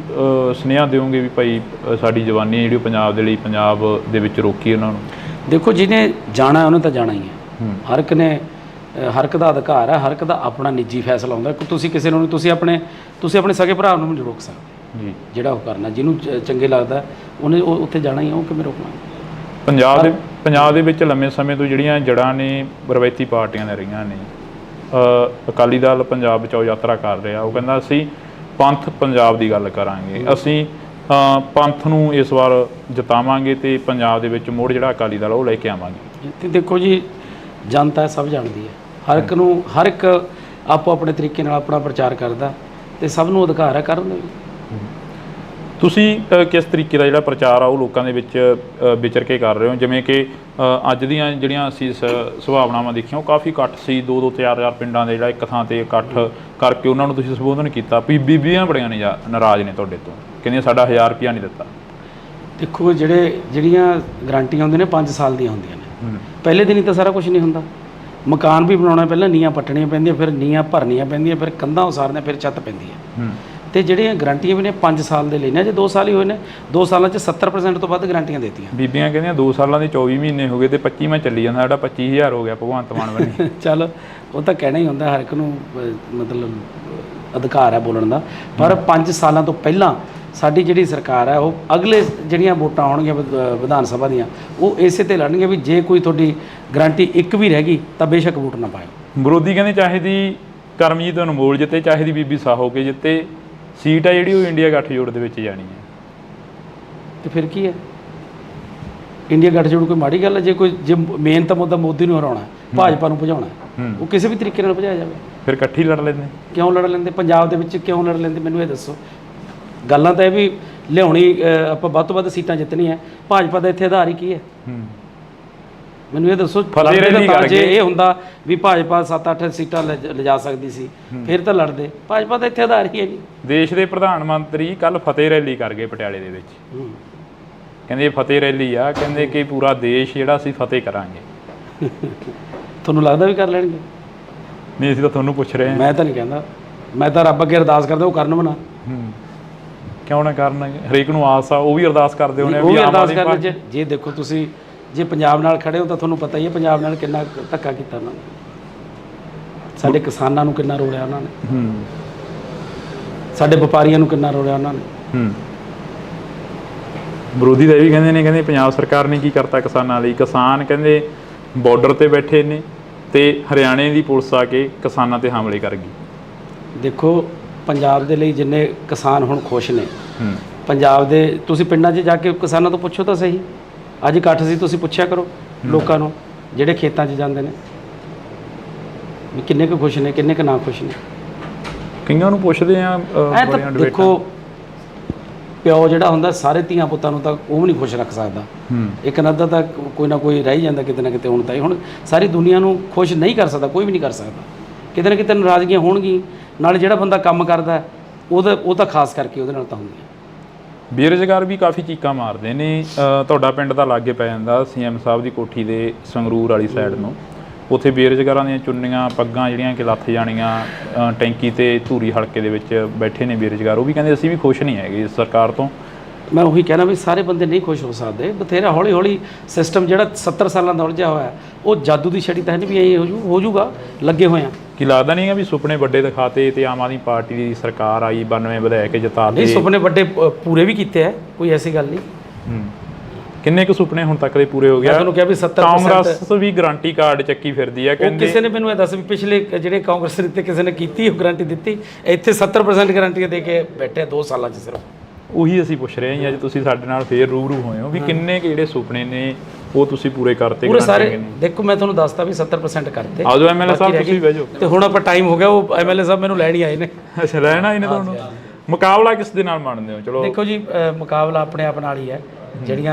ਸੁਨੇਹਾ ਦਿਓਗੇ ਵੀ ਭਾਈ ਸਾਡੀ ਜਵਾਨੀ ਜਿਹੜੀ ਪੰਜਾਬ ਦੇ ਲਈ, ਪੰਜਾਬ ਦੇ ਵਿੱਚ ਰੋਕੀ ਉਹਨਾਂ ਨੂੰ? ਦੇਖੋ, ਜਿਹਨੇ ਜਾਣਾ ਉਹਨੇ ਤਾਂ ਜਾਣਾ ਹੀ ਹੈ। ਹਰ ਇੱਕ ਦਾ ਅਧਿਕਾਰ ਹੈ, ਹਰ ਇੱਕ ਦਾ ਆਪਣਾ ਨਿੱਜੀ ਫੈਸਲਾ ਹੁੰਦਾ। ਤੁਸੀਂ ਕਿਸੇ ਨੂੰ ਤੁਸੀਂ ਆਪਣੇ ਸਕੇ ਭਰਾ ਨੂੰ ਨਹੀਂ ਰੋਕ ਸਕਦੇ ਜੀ। ਜਿਹੜਾ ਉਹ ਕਰਨਾ, ਜਿਹਨੂੰ ਚੰਗੇ ਲੱਗਦਾ ਉਹਨੇ ਉੱਥੇ ਜਾਣਾ ਹੀ ਹੈ, ਉਹ ਕਿਵੇਂ ਰੋਕਣਾ? ਪੰਜਾਬ ਦੇ ਵਿੱਚ ਲੰਮੇ ਸਮੇਂ ਤੋਂ ਜਿਹੜੀਆਂ ਜੜ੍ਹਾਂ ਨੇ ਰਵਾਇਤੀ ਪਾਰਟੀਆਂ ਦੀਆਂ ਰਹੀਆਂ ਨੇ। ਅਕਾਲੀ ਦਲ ਪੰਜਾਬ ਬਚਾਓ ਯਾਤਰਾ ਕਰ ਰਿਹਾ, ਉਹ ਕਹਿੰਦਾ ਅਸੀਂ ਪੰਥ ਪੰਜਾਬ ਦੀ ਗੱਲ ਕਰਾਂਗੇ, ਅਸੀਂ ਪੰਥ ਨੂੰ ਇਸ ਵਾਰ ਜਿਤਾਵਾਂਗੇ ਤੇ ਪੰਜਾਬ ਦੇ ਵਿੱਚ ਮੁੜ ਜਿਹੜਾ ਅਕਾਲੀ ਦਲ ਉਹ ਲੈ ਕੇ ਆਵਾਂਗੇ। ਤੇ ਦੇਖੋ ਜੀ, ਜਨਤਾ ਸਭ ਜਾਣਦੀ ਹੈ, ਹਰ ਇੱਕ ਆਪੋ ਆਪਣੇ ਤਰੀਕੇ ਨਾਲ ਆਪਣਾ ਪ੍ਰਚਾਰ ਕਰਦਾ, ਤੇ ਸਭ ਨੂੰ ਅਧਿਕਾਰ ਹੈ ਕਰਨ ਦਾ। ਤੁਸੀਂ ਕਿਸ ਤਰੀਕੇ ਦਾ ਜਿਹੜਾ ਪ੍ਰਚਾਰ ਆ ਉਹ ਲੋਕਾਂ ਦੇ ਵਿੱਚ ਵਿਚਰ ਕੇ ਕਰ ਰਹੇ ਹੋ? ਜਿਵੇਂ ਕਿ ਅੱਜ ਦੀਆਂ ਜਿਹੜੀਆਂ ਅਸੀਂ ਸੁਭਾਵਨਾਵਾਂ ਦੇਖੀਆਂ, ਉਹ ਕਾਫੀ ਇਕੱਠ ਸੀ, 2-2, 4-4 ਪਿੰਡਾਂ ਦੇ ਜਿਹੜਾ ਇੱਕ ਥਾਂ 'ਤੇ ਇਕੱਠ ਕਰਕੇ ਉਹਨਾਂ ਨੂੰ ਤੁਸੀਂ ਸੰਬੋਧਨ ਕੀਤਾ। ਬੀਬੀਆਂ ਬੜੀਆਂ ਨੇ ਨਾਰਾਜ਼ ਨੇ ਤੁਹਾਡੇ ਤੋਂ, ਕਹਿੰਦੀਆਂ ਸਾਡਾ 1000 ਰੁਪਇਆ ਨਹੀਂ ਦਿੱਤਾ। ਦੇਖੋ, ਜਿਹੜੀਆਂ ਗਰੰਟੀਆਂ ਹੁੰਦੀਆਂ ਨੇ 5 ਸਾਲ ਦੀਆਂ ਹੁੰਦੀਆਂ ਨੇ। ਪਹਿਲੇ ਦਿਨ ਹੀ ਤਾਂ ਸਾਰਾ ਕੁਝ ਨਹੀਂ ਹੁੰਦਾ। ਮਕਾਨ ਵੀ ਬਣਾਉਣਾ, ਪਹਿਲਾਂ ਨੀਹਾਂ ਪੱਟਣੀਆਂ ਪੈਂਦੀਆਂ, ਫਿਰ ਨੀਹਾਂ ਭਰਨੀਆਂ ਪੈਂਦੀਆਂ, ਫਿਰ ਕੰਧਾਂ ਉਸਾਰਨੀਆਂ, ਫਿਰ ਛੱਤ ਪੈਂਦੀ ਹੈ। ਤੇ ਜਿਹੜੀਆਂ ਗਰੰਟੀਆਂ ਵੀ ਨੇ 5 ਸਾਲ ਦੇ ਲੈਣੇ, ਜੇ 2 ਸਾਲ ਹੀ ਹੋਏ ਨੇ, 2 ਸਾਲਾਂ 'ਚ 70% ਤੋਂ ਵੱਧ ਗਰੰਟੀਆਂ ਦੇਤੀਆਂ। ਬੀਬੀਆਂ ਕਹਿੰਦੀਆਂ 2 ਸਾਲਾਂ ਦੇ 24 ਮਹੀਨੇ ਹੋ ਗਏ ਤੇ 25ਵਾਂ ਚੱਲੀ ਜਾਂਦਾ, ਸਾਡਾ 25000 ਹੋ ਗਿਆ ਭਗਵੰਤ ਮਾਨ ਬਣੀ। ਚੱਲ, ਉਹ ਤਾਂ ਕਹਿਣਾ ਹੀ ਹੁੰਦਾ, ਹਰ ਇੱਕ ਨੂੰ ਮਤਲਬ ਅਧਿਕਾਰ ਹੈ ਬੋਲਣ ਦਾ। ਪਰ 5 ਸਾਲਾਂ ਤੋਂ ਪਹਿਲਾਂ ਸਾਡੀ ਜਿਹੜੀ ਸਰਕਾਰ ਹੈ, ਉਹ ਅਗਲੇ ਜਿਹੜੀਆਂ ਵੋਟਾਂ ਆਉਣਗੀਆਂ ਵਿਧਾਨ ਸਭਾ ਦੀਆਂ, ਉਹ ਇਸੇ ਤੇ ਲੜਨਗੇ ਵੀ ਜੇ ਕੋਈ ਤੁਹਾਡੀ ਗਰੰਟੀ ਇੱਕ ਵੀ ਰਹਿ ਗਈ ਤਾਂ ਬੇਸ਼ੱਕ ਵੋਟ ਨਾ ਪਾਇਓ। ਵਿਰੋਧੀ ਕਹਿੰਦੇ ਚਾਹੇ ਦੀ ਕਰਮਜੀਤ ਅਨਮੋਲ ਜਿੱਤੇ, ਚਾਹੇ ਦੀ ਬੀਬੀ ਸਾਹੋ ਕੇ ਜਿੱਤੇ, ਸੀਟ ਹੈ ਜਿਹੜੀ ਉਹ ਇੰਡੀਆ ਗੱਠਜੋੜ ਦੇ ਵਿੱਚ ਜਾਣੀ ਹੈ। ਤੇ ਫਿਰ ਕੀ ਹੈ? ਇੰਡੀਆ ਗੱਠਜੋੜ ਕੋਈ ਮਾੜੀ ਗੱਲ ਹੈ? ਜੇ ਮੇਨ ਤਾਂ ਮੁੱਦਾ ਮੋਦੀ ਨੂੰ ਹਰਾਉਣਾ, ਭਾਜਪਾ ਨੂੰ ਭਜਾਉਣਾ, ਉਹ ਕਿਸੇ ਵੀ ਤਰੀਕੇ ਨਾਲ ਭਜਾਇਆ ਜਾਵੇ। ਫਿਰ ਇਕੱਠੀ ਲੜ ਲੈਂਦੇ? ਕਿਉਂ ਲੜ ਲੈਂਦੇ? ਪੰਜਾਬ ਦੇ ਵਿੱਚ ਕਿਉਂ ਲੜ ਲੈਂਦੇ? ਮੈਨੂੰ ਇਹ ਦੱਸੋ। ਗੱਲਾਂ ਤਾਂ ਇਹ ਵੀ ਲਿਆਉਣੀ, ਆਪਾਂ ਵੱਧ ਤੋਂ ਵੱਧ ਸੀਟਾਂ ਜਿੱਤਣੀਆਂ। ਭਾਜਪਾ ਦਾ ਇੱਥੇ ਆਧਾਰ ਹੀ ਕੀ ਹੈ? ਮੈਨੂੰ ਇਹ ਦੱਸੋ, ਫਤਿਹ ਰੈਲੀ ਤਾਂ ਜੇ ਕਰਕੇ ਇਹ ਹੁੰਦਾ ਵੀ ਭਾਜਪਾ 7-8 ਸੀਟਾਂ ਲਿਜਾ ਸਕਦੀ ਸੀ ਫਿਰ ਤਾਂ ਲੜਦੇ। ਭਾਜਪਾ ਤਾਂ ਇੱਥੇ ਆਧਾਰ ਹੀ ਹੈ ਨਹੀਂ। ਦੇਸ਼ ਦੇ ਪ੍ਰਧਾਨ ਮੰਤਰੀ ਕੱਲ ਫਤਿਹ ਰੈਲੀ ਕਰ ਗਏ ਪਟਿਆਲੇ ਦੇ ਵਿੱਚ। ਕਹਿੰਦੇ ਇਹ ਫਤਿਹ ਰੈਲੀ ਆ, ਕਹਿੰਦੇ ਕਿ ਪੂਰਾ ਦੇਸ਼ ਜਿਹੜਾ ਅਸੀਂ ਫਤਿਹ ਕਰਾਂਗੇ। ਤੁਹਾਨੂੰ ਲੱਗਦਾ ਵੀ ਕਰ ਲੈਣਗੇ? ਨਹੀਂ, ਅਸੀਂ ਤਾਂ ਤੁਹਾਨੂੰ ਪੁੱਛ ਰਹੇ ਹਾਂ। ਮੈਂ ਤਾਂ ਨਹੀਂ ਕਹਿੰਦਾ, ਮੈਂ ਤਾਂ ਰੱਬ ਅੱਗੇ ਅਰਦਾਸ ਕਰਦਾ ਉਹ ਕਰਨ ਬਣਾ। ਕਿਉਂ ਨਾ ਕਰਨ? ਹਰੇਕ ਨੂੰ ਆਸ ਆ, ਉਹ ਵੀ ਅਰਦਾਸ ਕਰਦੇ ਹੋਣੇ ਉਹ ਵੀ ਅਰਦਾਸ ਕਰਨ। ਜੇ ਦੇਖੋ ਤੁਸੀਂ ਜੇ ਪੰਜਾਬ ਨਾਲ ਖੜੇ ਹੋ ਤਾਂ ਤੁਹਾਨੂੰ ਪਤਾ ਹੀ ਹੈ ਪੰਜਾਬ ਨਾਲ ਕਿੰਨਾ ਧੱਕਾ ਕੀਤਾ ਉਹਨਾਂ ਨੇ, ਸਾਡੇ ਕਿਸਾਨਾਂ ਨੂੰ ਕਿੰਨਾ ਰੋਲਿਆ ਉਹਨਾਂ ਨੇ, ਸਾਡੇ ਵਪਾਰੀਆਂ ਨੂੰ ਕਿੰਨਾ ਰੋਲਿਆ ਉਹਨਾਂ ਨੇ। ਵਿਰੋਧੀ ਤਾਂ ਇਹ ਵੀ ਕਹਿੰਦੇ ਨੇ, ਕਹਿੰਦੇ ਪੰਜਾਬ ਸਰਕਾਰ ਨੇ ਕੀ ਕਰਤਾ ਕਿਸਾਨਾਂ ਲਈ। ਕਿਸਾਨ ਕਹਿੰਦੇ ਬਾਰਡਰ ਤੇ ਬੈਠੇ ਨੇ ਤੇ ਹਰਿਆਣੇ ਦੀ ਪੁਲਿਸ ਆ ਕੇ ਕਿਸਾਨਾਂ ਤੇ ਹਮਲੇ ਕਰ ਗਈ। ਦੇਖੋ ਪੰਜਾਬ ਦੇ ਲਈ ਜਿੰਨੇ ਕਿਸਾਨ ਹੁਣ ਖੁਸ਼ ਨੇ, ਪੰਜਾਬ ਦੇ ਤੁਸੀਂ ਪਿੰਡਾਂ 'ਚ ਜਾ ਕੇ ਕਿਸਾਨਾਂ ਤੋਂ ਪੁੱਛੋ ਤਾਂ ਸਹੀ। ਅੱਜ ਇਕੱਠ ਸੀ, ਤੁਸੀਂ ਪੁੱਛਿਆ ਕਰੋ ਲੋਕਾਂ ਨੂੰ ਜਿਹੜੇ ਖੇਤਾਂ 'ਚ ਜਾਂਦੇ ਨੇ ਵੀ ਕਿੰਨੇ ਕੁ ਖੁਸ਼ ਨੇ, ਕਿੰਨੇ ਕੁ ਨਾ ਖੁਸ਼ ਨੇ। ਕਈਆਂ ਨੂੰ ਪੁੱਛਦੇ ਆ ਐ ਤਾਂ ਦੇਖੋ ਪਿਓ ਜਿਹੜਾ ਹੁੰਦਾ ਸਾਰੇ ਧੀਆਂ ਪੁੱਤਾਂ ਨੂੰ ਤਾਂ ਉਹ ਵੀ ਨਹੀਂ ਖੁਸ਼ ਰੱਖ ਸਕਦਾ। ਇੱਕ ਨੱਦਾ ਤਾਂ ਕੋਈ ਨਾ ਕੋਈ ਰਹਿ ਜਾਂਦਾ ਕਿਤੇ ਨਾ ਕਿਤੇ। ਹੁਣ ਸਾਰੀ ਦੁਨੀਆ ਨੂੰ ਖੁਸ਼ ਨਹੀਂ ਕਰ ਸਕਦਾ, ਕੋਈ ਵੀ ਨਹੀਂ ਕਰ ਸਕਦਾ। ਕਿਤੇ ਨਾ ਕਿਤੇ ਨਾਰਾਜ਼ਗੀਆਂ ਹੋਣਗੀਆਂ। ਨਾਲ ਜਿਹੜਾ ਬੰਦਾ ਕੰਮ ਕਰਦਾ ਉਹ ਤਾਂ ਖਾਸ ਕਰਕੇ ਉਹਦੇ ਨਾਲ ਤਾਂ ਹੁੰਦੀਆਂ। ਬੇਰੁਜ਼ਗਾਰ ਵੀ ਕਾਫੀ ਚੀਕਾਂ ਮਾਰਦੇ ਨੇ। ਤੁਹਾਡਾ ਪਿੰਡ ਤਾਂ ਲਾਗੇ ਪੈ ਜਾਂਦਾ ਸੀਐਮ ਸਾਹਿਬ ਦੀ ਕੋਠੀ ਦੇ ਸੰਗਰੂਰ ਵਾਲੀ ਸਾਈਡ ਨੂੰ। ਉੱਥੇ ਬੇਰੁਜ਼ਗਾਰਾਂ ਦੀਆਂ ਚੁੰਨੀਆਂ ਪੱਗਾਂ ਜਿਹੜੀਆਂ ਕਿ ਲੱਥ ਜਾਣੀਆਂ, ਟੈਂਕੀ ਤੇ ਧੂਰੀ ਹਲਕੇ ਦੇ ਵਿੱਚ ਬੈਠੇ ਨੇ ਬੇਰੁਜ਼ਗਾਰ। ਉਹ ਵੀ ਕਹਿੰਦੇ ਅਸੀਂ ਵੀ ਖੁਸ਼ ਨਹੀਂ ਹੈਗੇ ਇਸ ਸਰਕਾਰ ਤੋਂ। ਮੈਂ ਉਹੀ ਕਹਿਣਾ ਵੀ ਸਾਰੇ ਬੰਦੇ ਨਹੀਂ ਖੁਸ਼ ਹੋ ਸਕਦੇ। ਬਥੇਰਾ ਹੌਲੀ ਹੌਲੀ ਸਿਸਟਮ ਜਿਹੜਾ 70 ਸਾਲਾਂ ਦਾ ਉਲਝਿਆ ਹੋਇਆ, ਉਹ ਜਾਦੂ ਦੀ ਛੜੀ ਤਾਂ ਨਹੀਂ ਵੀ ਇਹ ਹੋ ਜੂਗਾ। ਲੱਗੇ ਹੋਏ ਆ। ਕੀ ਲੱਗਦਾ ਨਹੀਂ ਹੈ ਵੀ ਸੁਪਨੇ ਵੱਡੇ ਦਿਖਾਤੇ ਤੇ ਆਮ ਆਦਮੀ ਪਾਰਟੀ ਦੀ ਸਰਕਾਰ ਆਈ 92 ਵਧਾ ਕੇ ਜਿਤਾ ਨਹੀਂ, ਸੁਪਨੇ ਵੱਡੇ ਪੂਰੇ ਵੀ ਕੀਤੇ ਹੈ, ਕੋਈ ਐਸੀ ਗੱਲ ਨਹੀਂ। ਕਿੰਨੇ ਕੁ ਸੁਪਨੇ ਹੁਣ ਤੱਕ ਦੇ ਪੂਰੇ ਹੋ ਗਿਆ? ਮੈਂ ਤੁਹਾਨੂੰ ਕਿਹਾ ਵੀ 70% ਕਾਂਗਰਸ ਵੀ ਗਰੰਟੀ ਕਾਰਡ ਚੱਕੀ ਫਿਰਦੀ ਹੈ। ਕਹਿੰਦੇ ਕਿਸੇ ਨੇ ਮੈਨੂੰ ਇਹ ਦੱਸ ਵੀ ਪਿਛਲੇ ਜਿਹੜੇ ਕਾਂਗਰਸ ਦੇ ਉੱਤੇ ਕਿਸੇ ਨੇ ਕੀਤੀ ਉਹ ਗਰੰਟੀ ਦਿੱਤੀ। ਇੱਥੇ 70% ਗਰੰਟੀਆਂ ਦੇ ਕੇ ਬੈਠੇ 2 ਸਾਲਾਂ 'ਚ ਸਿਰਫ। ਉਹੀ ਅਸੀਂ ਪੁੱਛ ਰਹੇ ਹਾਂ ਅੱਜ ਤੁਸੀਂ ਸਾਡੇ ਨਾਲ ਫੇਰ ਰੂਬਰੂ ਹੋਏ ਹੋ ਵੀ ਕਿੰਨੇ ਕੁ ਜਿਹੜੇ ਸੁਪਨੇ ਨੇ ਉਹ ਤੁਸੀਂ ਪੂਰੇ ਕਰਤੇ? ਪੂਰੇ ਸਾਰੇ ਦੇਖੋ ਮੈਂ ਤੁਹਾਨੂੰ ਦੱਸਤਾ ਵੀ 70% ਕਰਤੇ। ਆਜੋ ਐਮਐਲਏ ਸਾਹਿਬ ਤੁਸੀਂ ਬਹਿ ਜਾਓ। ਤੇ ਹੁਣ ਆਪਾਂ ਟਾਈਮ ਹੋ ਗਿਆ, ਉਹ ਐਮਐਲਏ ਸਾਹਿਬ ਮੈਨੂੰ ਲੈਣ ਹੀ ਆਏ ਨੇ। ਅੱਛਾ, ਲੈਣ ਆਏ ਨੇ ਤੁਹਾਨੂੰ। ਮੁਕਾਬਲਾ ਕਿਸ ਦੇ ਨਾਲ ਮੰਨਦੇ ਹੋ? ਚਲੋ ਦੇਖੋ ਜੀ, ਮੁਕਾਬਲਾ ਆਪਣੇ ਆਪ ਨਾਲ ਹੀ ਹੈ। ਜਿਹੜੇ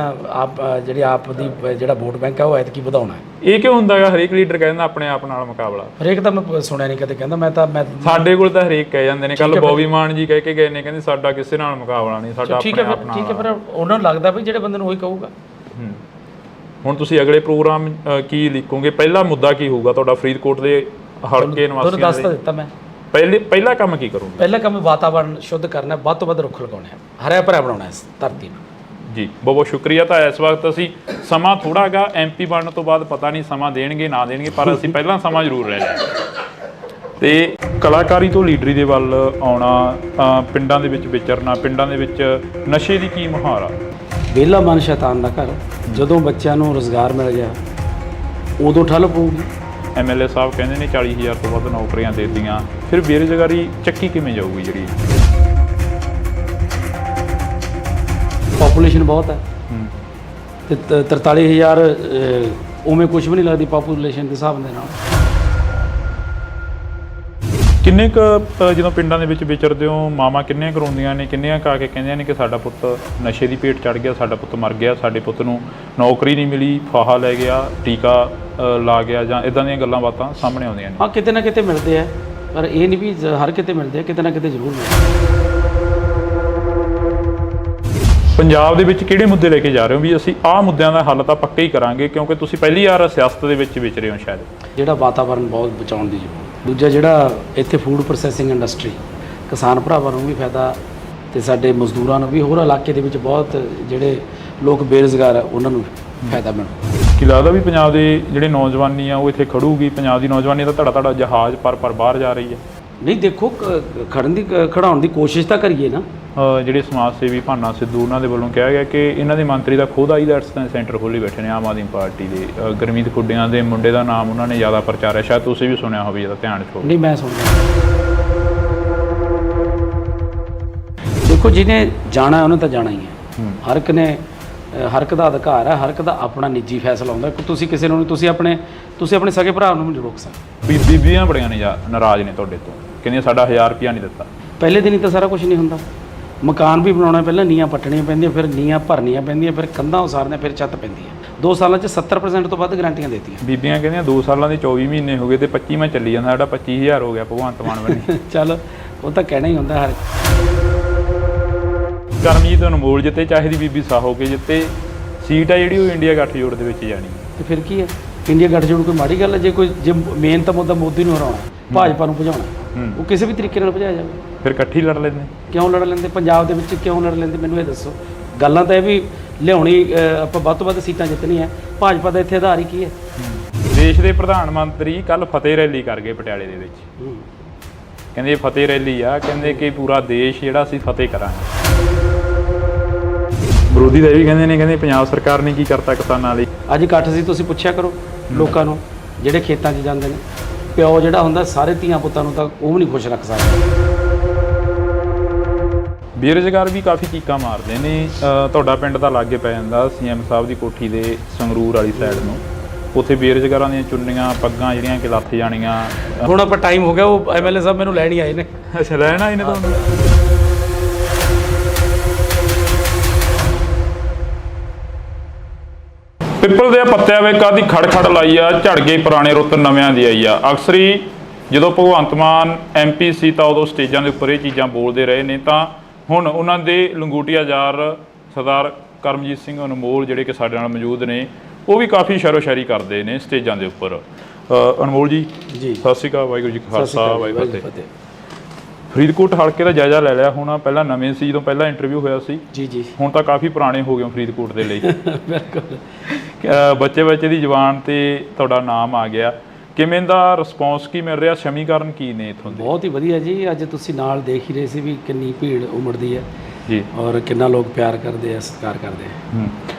ਆਪ ਦੀ ਜਿਹੜਾ ਵੋਟ ਬੈਂਕ ਹੈ ਉਹ ਐਤਕੀ ਵਧਾਉਣਾ ਹੈ। ਇਹ ਕਿਉਂ ਹੁੰਦਾ ਹੈਗਾ? ਹਰੇਕ ਲੀਡਰ ਕਹਿੰਦਾ ਆਪਣੇ ਆਪ ਨਾਲ ਮੁਕਾਬਲਾ। ਹਰੇਕ ਤਾਂ ਮੈਂ ਸੁਣਿਆ ਨਹੀਂ ਕਦੇ ਕਹਿੰਦਾ। ਮੈਂ ਸਾਡੇ ਕੋਲ ਤਾਂ ਹਰੇਕ ਕਹਿ ਜਾਂਦੇ ਨੇ। ਕੱਲ ਬੋਬੀ ਮਾਨ ਜੀ ਕਹਿ ਕੇ ਗਏ ਨੇ, ਕਹਿੰਦੇ ਸਾਡਾ ਕਿਸੇ ਨਾਲ ਮੁਕਾਬਲਾ ਨਹੀਂ, ਸਾਡਾ ਆਪਣੇ ਆਪ ਨਾਲ। ਠੀਕ ਹੈ, ਪਰ ਉਹਨਾਂ ਨੂੰ ਲੱਗਦਾ ਵੀ ਜਿਹੜੇ ਬੰਦੇ ਨੂੰ ਉਹੀ ਕਹੂਗਾ। ਹੁਣ ਤੁਸੀਂ ਅਗਲੇ ਪ੍ਰੋਗਰਾਮ ਕੀ ਲਿਖੋਗੇ? ਪਹਿਲਾ ਮੁੱਦਾ ਕੀ ਹੋਊਗਾ ਤੁਹਾਡਾ ਫਰੀਦਕੋਟ ਦੇ ਹਲਕੇ ਨਿਵਾਸੀਆਂ ਤੁਹਾਨੂੰ ਦੱਸ ਤਾਂ ਦਿੱਤਾ ਮੈਂ। ਪਹਿਲਾ ਕੰਮ ਕੀ ਕਰੋਗੇ? ਪਹਿਲਾ ਕੰਮ ਵਾਤਾਵਰਨ ਸ਼ੁੱਧ ਕਰਨਾ, ਵੱਧ ਤੋਂ ਵੱਧ ਰੁੱਖ ਲਗਾਉਣੇ, ਹਰਿਆ ਭਰਿਆ ਬਣਾਉਣਾ ਇਸ ਧਰਤੀ ਨੂੰ। ਜੀ ਬਹੁਤ ਬਹੁਤ ਸ਼ੁਕਰੀਆ। ਤਾਂ ਇਸ ਵਕਤ ਅਸੀਂ ਸਮਾਂ ਥੋੜਾ ਗਾ ਐਮਪੀ ਬਣਨ ਤੋਂ ਬਾਅਦ ਪਤਾ ਨਹੀਂ ਸਮਾਂ ਦੇਣਗੇ ਨਾ ਦੇਣਗੇ, ਪਰ ਅਸੀਂ ਪਹਿਲਾਂ ਸਮਾਂ ਜ਼ਰੂਰ ਲੈ ਲਿਆ। ਤੇ ਕਲਾਕਾਰੀ ਤੋਂ ਲੀਡਰੀ ਦੇ ਵੱਲ ਆਉਣਾ, ਪਿੰਡਾਂ ਦੇ ਵਿੱਚ ਵਿਚਰਨਾ, ਪਿੰਡਾਂ ਦੇ ਵਿੱਚ ਨਸ਼ੇ ਦੀ ਕੀ ਮੁਹਾਰ ਆ? ਵਿਹਲਾ ਮਨ ਸ਼ੈਤਾਨ ਦਾ ਘਰ। ਜਦੋਂ ਬੱਚਿਆਂ ਨੂੰ ਰੁਜ਼ਗਾਰ ਮਿਲ ਗਿਆ ਉਦੋਂ ਠੱਲ ਪਊਗੀ। ਐਮਐਲਏ ਸਾਹਿਬ ਕਹਿੰਦੇ ਨੇ 40,000 ਤੋਂ ਵੱਧ ਨੌਕਰੀਆਂ ਦੇ ਦਿੱਤੀਆਂ, ਫਿਰ ਬੇਰੁਜ਼ਗਾਰੀ ਚੱਕੀ ਕਿਵੇਂ ਜਾਊਗੀ? ਜਿਹੜੀ ਪਾਪੂਲੇਸ਼ਨ ਬਹੁਤ ਹੈ ਤੇ 43,000 ਉਵੇਂ ਕੁਝ ਵੀ ਨਹੀਂ ਲੱਗਦੀ ਪਾਪੂਲੇਸ਼ਨ ਦੇ ਹਿਸਾਬ ਦੇ ਨਾਲ। ਕਿੰਨੇ ਕੁ ਜਦੋਂ ਪਿੰਡਾਂ ਦੇ ਵਿੱਚ ਵਿਚਰਦੇ ਹੋ, ਮਾਵਾਂ ਕਿੰਨੀਆਂ ਕਰਵਾਉਂਦੀਆਂ ਨੇ, ਕਿੰਨੀਆਂ ਕਾ ਕੇ ਕਹਿੰਦੀਆਂ ਨੇ ਕਿ ਸਾਡਾ ਪੁੱਤ ਨਸ਼ੇ ਦੀ ਭੇਟ ਚੜ੍ਹ ਗਿਆ, ਸਾਡਾ ਪੁੱਤ ਮਰ ਗਿਆ, ਸਾਡੇ ਪੁੱਤ ਨੂੰ ਨੌਕਰੀ ਨਹੀਂ ਮਿਲੀ, ਫਾਹਾ ਲੈ ਗਿਆ, ਟੀਕਾ ਲਾ ਗਿਆ, ਜਾਂ ਇਦਾਂ ਦੀਆਂ ਗੱਲਾਂ ਬਾਤਾਂ ਸਾਹਮਣੇ ਆਉਂਦੀਆਂ ਨੇ। ਹਾਂ, ਕਿਤੇ ਨਾ ਕਿਤੇ ਮਿਲਦੇ ਆ, ਪਰ ਇਹ ਨਹੀਂ ਵੀ ਹਰ ਕਿਤੇ ਮਿਲਦੇ ਆ, ਕਿਤੇ ਨਾ ਕਿਤੇ ਜ਼ਰੂਰ ਮਿਲਦੇ। ਪੰਜਾਬ ਦੇ ਵਿੱਚ ਕਿਹੜੇ ਮੁੱਦੇ ਲੈ ਕੇ ਜਾ ਰਹੇ ਹੋ ਵੀ ਅਸੀਂ ਆਹ ਮੁੱਦਿਆਂ ਦਾ ਹੱਲ ਤਾਂ ਪੱਕਾ ਹੀ ਕਰਾਂਗੇ, ਕਿਉਂਕਿ ਤੁਸੀਂ ਪਹਿਲੀ ਵਾਰ ਸਿਆਸਤ ਦੇ ਵਿੱਚ ਵਿਚਰੇ ਹੋ ਸ਼ਾਇਦ? ਜਿਹੜਾ ਵਾਤਾਵਰਨ ਬਹੁਤ ਬਚਾਉਣ ਦੀ ਜ਼ਰੂਰਤ। ਦੂਜਾ ਜਿਹੜਾ ਇੱਥੇ ਫੂਡ ਪ੍ਰੋਸੈਸਿੰਗ ਇੰਡਸਟਰੀ, ਕਿਸਾਨ ਭਰਾਵਾਂ ਨੂੰ ਵੀ ਫਾਇਦਾ ਤੇ ਸਾਡੇ ਮਜ਼ਦੂਰਾਂ ਨੂੰ ਵੀ, ਹੋਰ ਇਲਾਕੇ ਦੇ ਵਿੱਚ ਬਹੁਤ ਜਿਹੜੇ ਲੋਕ ਬੇਰੁਜ਼ਗਾਰ ਆ ਉਹਨਾਂ ਨੂੰ ਫਾਇਦਾ ਮਿਲੂ। ਕੀ ਲੱਗਦਾ ਵੀ ਪੰਜਾਬ ਦੇ ਜਿਹੜੇ ਨੌਜਵਾਨੀ ਆ ਉਹ ਇੱਥੇ ਖੜੂਗੀ? ਪੰਜਾਬ ਦੀ ਨੌਜਵਾਨੀ ਦਾ ਧੜਾ ਜਹਾਜ਼ ਪਰ ਬਾਹਰ ਜਾ ਰਹੀ ਹੈ। ਨਹੀਂ ਦੇਖੋ, ਖੜਾਉਣ ਦੀ ਕੋਸ਼ਿਸ਼ ਤਾਂ ਕਰੀਏ ਨਾ। ਜਿਹੜੇ ਸਮਾਜ ਸੇਵੀ ਭਾਨਾ ਸਿੱਧੂ ਉਹਨਾਂ ਦੇ ਵੱਲੋਂ ਕਿਹਾ ਗਿਆ ਕਿ ਇਹਨਾਂ ਦੇ ਮੰਤਰੀ ਦਾ ਖੁਦ ਆਈਲੈਟਸ ਸੈਂਟਰ ਖੋਲ੍ਹੀ ਬੈਠੇ ਨੇ ਆਮ ਆਦਮੀ ਪਾਰਟੀ ਦੇ। ਗੁਰਮੀਤ ਖੁੱਡੀਆਂ ਦੇ ਮੁੰਡੇ ਦਾ ਨਾਮ ਉਹਨਾਂ ਨੇ ਜ਼ਿਆਦਾ ਪ੍ਰਚਾਰਿਆ, ਸ਼ਾਇਦ ਤੁਸੀਂ ਵੀ ਸੁਣਿਆ ਹੋਵੇ, ਜਿਹਦਾ ਧਿਆਨ 'ਚ ਹੋਵੇ। ਨਹੀਂ, ਮੈਂ ਸੁਣਿਆ। ਦੇਖੋ, ਜਿਹਨੇ ਜਾਣਾ ਉਹਨੇ ਤਾਂ ਜਾਣਾ ਹੀ ਹੈ। ਹਰ ਇੱਕ ਦਾ ਅਧਿਕਾਰ ਹੈ, ਹਰ ਇੱਕ ਦਾ ਆਪਣਾ ਨਿੱਜੀ ਫੈਸਲਾ ਹੁੰਦਾ। ਤੁਸੀਂ ਕਿਸੇ ਨੂੰ ਤੁਸੀਂ ਆਪਣੇ ਸਕੇ ਭਰਾ ਨੂੰ ਨਹੀਂ ਰੋਕ ਸਕਦੇ। ਬੀਬੀਆਂ ਬੜੀਆਂ ਨੇ ਨਾਰਾਜ਼ ਨੇ ਤੁਹਾਡੇ ਤੋਂ, ਕਹਿੰਦੀਆਂ ਸਾਡਾ 1000 ਰੁਪਇਆ ਨਹੀਂ ਦਿੱਤਾ। ਪਹਿਲੇ ਦਿਨ ਹੀ ਤਾਂ ਸਾਰਾ ਕੁਝ ਨਹੀਂ ਹੁੰਦਾ। ਮਕਾਨ ਵੀ ਬਣਾਉਣਾ ਪਹਿਲਾਂ ਨੀਆਂ ਪੱਟਣੀਆਂ ਪੈਂਦੀਆਂ, ਫਿਰ ਨੀਆਂ ਭਰਨੀਆਂ ਪੈਂਦੀਆਂ, ਫਿਰ ਕੰਧਾਂ ਉਸਾਰਨੀਆਂ, ਫਿਰ ਛੱਤ ਪੈਂਦੀ ਹੈ। 2 ਸਾਲਾਂ 'ਚ 70% ਤੋਂ ਵੱਧ ਗਰੰਟੀਆਂ ਦਿੱਤੀਆਂ। ਬੀਬੀਆਂ ਕਹਿੰਦੀਆਂ 2 ਸਾਲਾਂ ਦੇ 24 ਮਹੀਨੇ ਹੋ ਗਏ ਤੇ 25ਵਾਂ ਚੱਲੀ ਜਾਂਦਾ, ਸਾਡਾ 25000 ਹੋ ਗਿਆ ਭਗਵੰਤ ਮਾਨ ਬਣੇ। ਚੱਲ ਉਹ ਤਾਂ ਕਹਿਣਾ ਹੀ ਹੁੰਦਾ ਹਰ। ਕਰਮਜੀਤ ਅਨਮੋਲ ਜਿੱਤੇ, ਚਾਹੇ ਦੀ ਬੀਬੀ ਸਾਹੋ ਕੇ ਜਿੱਤੇ, ਸੀਟ ਆ ਜਿਹੜੀ ਉਹ ਇੰਡੀਆ ਗੱਠਜੋੜ ਦੇ ਵਿੱਚ ਜਾਣੀ ਹੈ। ਤੇ ਫਿਰ ਕੀ ਹੈ, ਇੰਡੀਆ ਗੱਠਜੋੜ ਕੋਈ ਮਾੜੀ ਗੱਲ ਹੈ? ਜੇ ਮੇਨ ਤਾਂ ਮੁੱਦਾ ਮੋਦੀ ਨੂੰ ਹਰਾਉਣਾ, ਭਾਜਪਾ ਨੂੰ ਭਜਾਉਣਾ, ਉਹ ਕਿਸੇ ਵੀ ਤਰੀਕੇ ਨਾਲ ਭਜਾਇਆ ਜਾਵੇ। ਫਿਰ ਇਕੱਠੀ ਲੜ ਲੈਂਦੇ। ਕਿਉਂ ਲੜ ਲੈਂਦੇ? ਪੰਜਾਬ ਦੇ ਵਿੱਚ ਕਿਉਂ ਲੜ ਲੈਂਦੇ? ਮੈਨੂੰ ਇਹ ਦੱਸੋ। ਗੱਲਾਂ ਤਾਂ ਇਹ ਵੀ ਲਿਆਉਣੀ, ਆਪਾਂ ਵੱਧ ਤੋਂ ਵੱਧ ਸੀਟਾਂ ਜਿੱਤਣੀਆਂ। ਭਾਜਪਾ ਦਾ ਇੱਥੇ ਆਧਾਰ ਹੀ ਕੀ ਹੈ? ਦੇਸ਼ ਦੇ ਪ੍ਰਧਾਨ ਮੰਤਰੀ ਕੱਲ ਫਤਿਹ ਰੈਲੀ ਕਰ ਗਏ ਪਟਿਆਲੇ ਦੇ ਵਿੱਚ। ਕਹਿੰਦੇ ਫਤਿਹ ਰੈਲੀ ਆ, ਕਹਿੰਦੇ ਕਿ ਪੂਰਾ ਦੇਸ਼ ਜਿਹੜਾ ਅਸੀਂ ਫਤਿਹ ਕਰਾਂਗੇ। ਵਿਰੋਧੀ ਦਾ ਇਹ ਵੀ ਕਹਿੰਦੇ ਪੰਜਾਬ ਸਰਕਾਰ ਨੇ ਕੀ ਕਰਤਾ ਕਿਸਾਨਾਂ ਲਈ। ਅੱਜ ਇਕੱਠ ਸੀ, ਤੁਸੀਂ ਪੁੱਛਿਆ ਕਰੋ ਲੋਕਾਂ ਨੂੰ ਜਿਹੜੇ ਖੇਤਾਂ 'ਚ ਜਾਂਦੇ ਨੇ। ਪਿਓ ਜਿਹੜਾ ਹੁੰਦਾ ਸਾਰੇ ਧੀਆਂ ਪੁੱਤਾਂ ਨੂੰ ਤਾਂ ਉਹ ਵੀ ਨਹੀਂ ਖੁਸ਼ ਰੱਖ ਸਕਦਾ। ਬੇਰੁਜ਼ਗਾਰ ਵੀ ਕਾਫੀ ਚੀਕਾਂ ਮਾਰਦੇ ਨੇ। ਤੁਹਾਡਾ ਪਿੰਡ ਤਾਂ ਲਾਗੇ ਪੈ ਜਾਂਦਾ ਸੀਐਮ ਸਾਹਿਬ ਦੀ ਕੋਠੀ ਦੇ ਸੰਗਰੂਰ ਵਾਲੀ ਸਾਈਡ ਨੂੰ, ਉੱਥੇ ਬੇਰੁਜ਼ਗਾਰਾਂ ਦੀਆਂ ਚੁੰਨੀਆਂ ਪੱਗਾਂ ਜਿਹੜੀਆਂ ਕਿ ਲੱਥ ਜਾਣੀਆਂ। ਹੁਣ ਆਪਾਂ ਟਾਈਮ ਹੋ ਗਿਆ, ਉਹ ਐਮਐਲਏ ਸਾਹਿਬ ਮੈਨੂੰ ਲੈਣ ਹੀ ਆਏ ਨੇ। ਅੱਛਾ, ਲੈਣਾ ਇਹਨੇ ਤੁਹਾਨੂੰ। ਪਿੱਪਲ ਦੇ ਪੱਤਿਆਂ ਵੇ ਕਾਦੀ ਖੜ ਲਾਈ ਆ, ਝੜ ਗਏ ਪੁਰਾਣੇ ਰੁੱਤ ਨਵਿਆਂ ਦੀ ਆਈ ਆ। ਅਕਸਰੀ ਜਦੋਂ ਭਗਵੰਤ ਮਾਨ MP ਸੀ ਤਾਂ ਉਦੋਂ ਸਟੇਜਾਂ ਦੇ ਉੱਪਰ ਇਹ ਚੀਜ਼ਾਂ ਬੋਲਦੇ ਰਹੇ ਨੇ, ਤਾਂ ਹੁਣ ਉਹਨਾਂ ਦੇ ਲੰਗੋਟੀਆ ਯਾਰ ਸਰਦਾਰ ਕਰਮਜੀਤ ਸਿੰਘ ਅਨਮੋਲ ਜਿਹੜੇ ਕਿ ਸਾਡੇ ਨਾਲ ਮੌਜੂਦ ਨੇ, ਉਹ ਵੀ ਕਾਫੀ ਸ਼ਰੋ-ਸ਼ਾਇਰੀ ਕਰਦੇ ਨੇ ਸਟੇਜਾਂ ਦੇ ਉੱਪਰ। ਅਨਮੋਲ ਜੀ ਸਤਿ ਸ਼੍ਰੀ ਅਕਾਲ। ਵਾਹਿਗੁਰੂ ਜੀ ਕਾ ਖਾਲਸਾ ਵਾਹਿਗੁਰੂ ਜੀ ਕੀ ਫਤਿਹ। ਫਰੀਦਕੋਟ ਹਲਕੇ ਦਾ ਜਾਇਜ਼ਾ ਲੈ ਲਿਆ ਹੁਣ? ਪਹਿਲਾਂ ਨਵੇਂ ਸੀ ਜਦੋਂ ਪਹਿਲਾਂ ਇੰਟਰਵਿਊ ਹੋਇਆ ਸੀ ਜੀ, ਹੁਣ ਤਾਂ ਕਾਫੀ ਪੁਰਾਣੇ ਹੋ ਗਏ ਫਰੀਦਕੋਟ ਦੇ ਲਈ। ਬਿਲਕੁਲ। ਬੱਚੇ ਦੀ ਜ਼ੁਬਾਨ ਤੇ ਤੁਹਾਡਾ ਨਾਮ ਆ ਗਿਆ, ਕਿਵੇਂ ਦਾ ਰਿਸਪੌਂਸ ਕੀ ਮਿਲ ਰਿਹਾ, ਸਮੀਕਰਨ ਕੀ ਨੇ ਇੱਥੋਂ ਦੇ? ਬਹੁਤ ਹੀ ਵਧੀਆ ਜੀ। ਅੱਜ ਤੁਸੀਂ ਨਾਲ ਦੇਖ ਹੀ ਰਹੇ ਸੀ ਵੀ ਕਿੰਨੀ ਭੀੜ ਉਮੜਦੀ ਹੈ ਜੀ, ਔਰ ਕਿੰਨਾ ਲੋਕ ਪਿਆਰ ਕਰਦੇ ਆ, ਸਤਿਕਾਰ ਕਰਦੇ ਆ।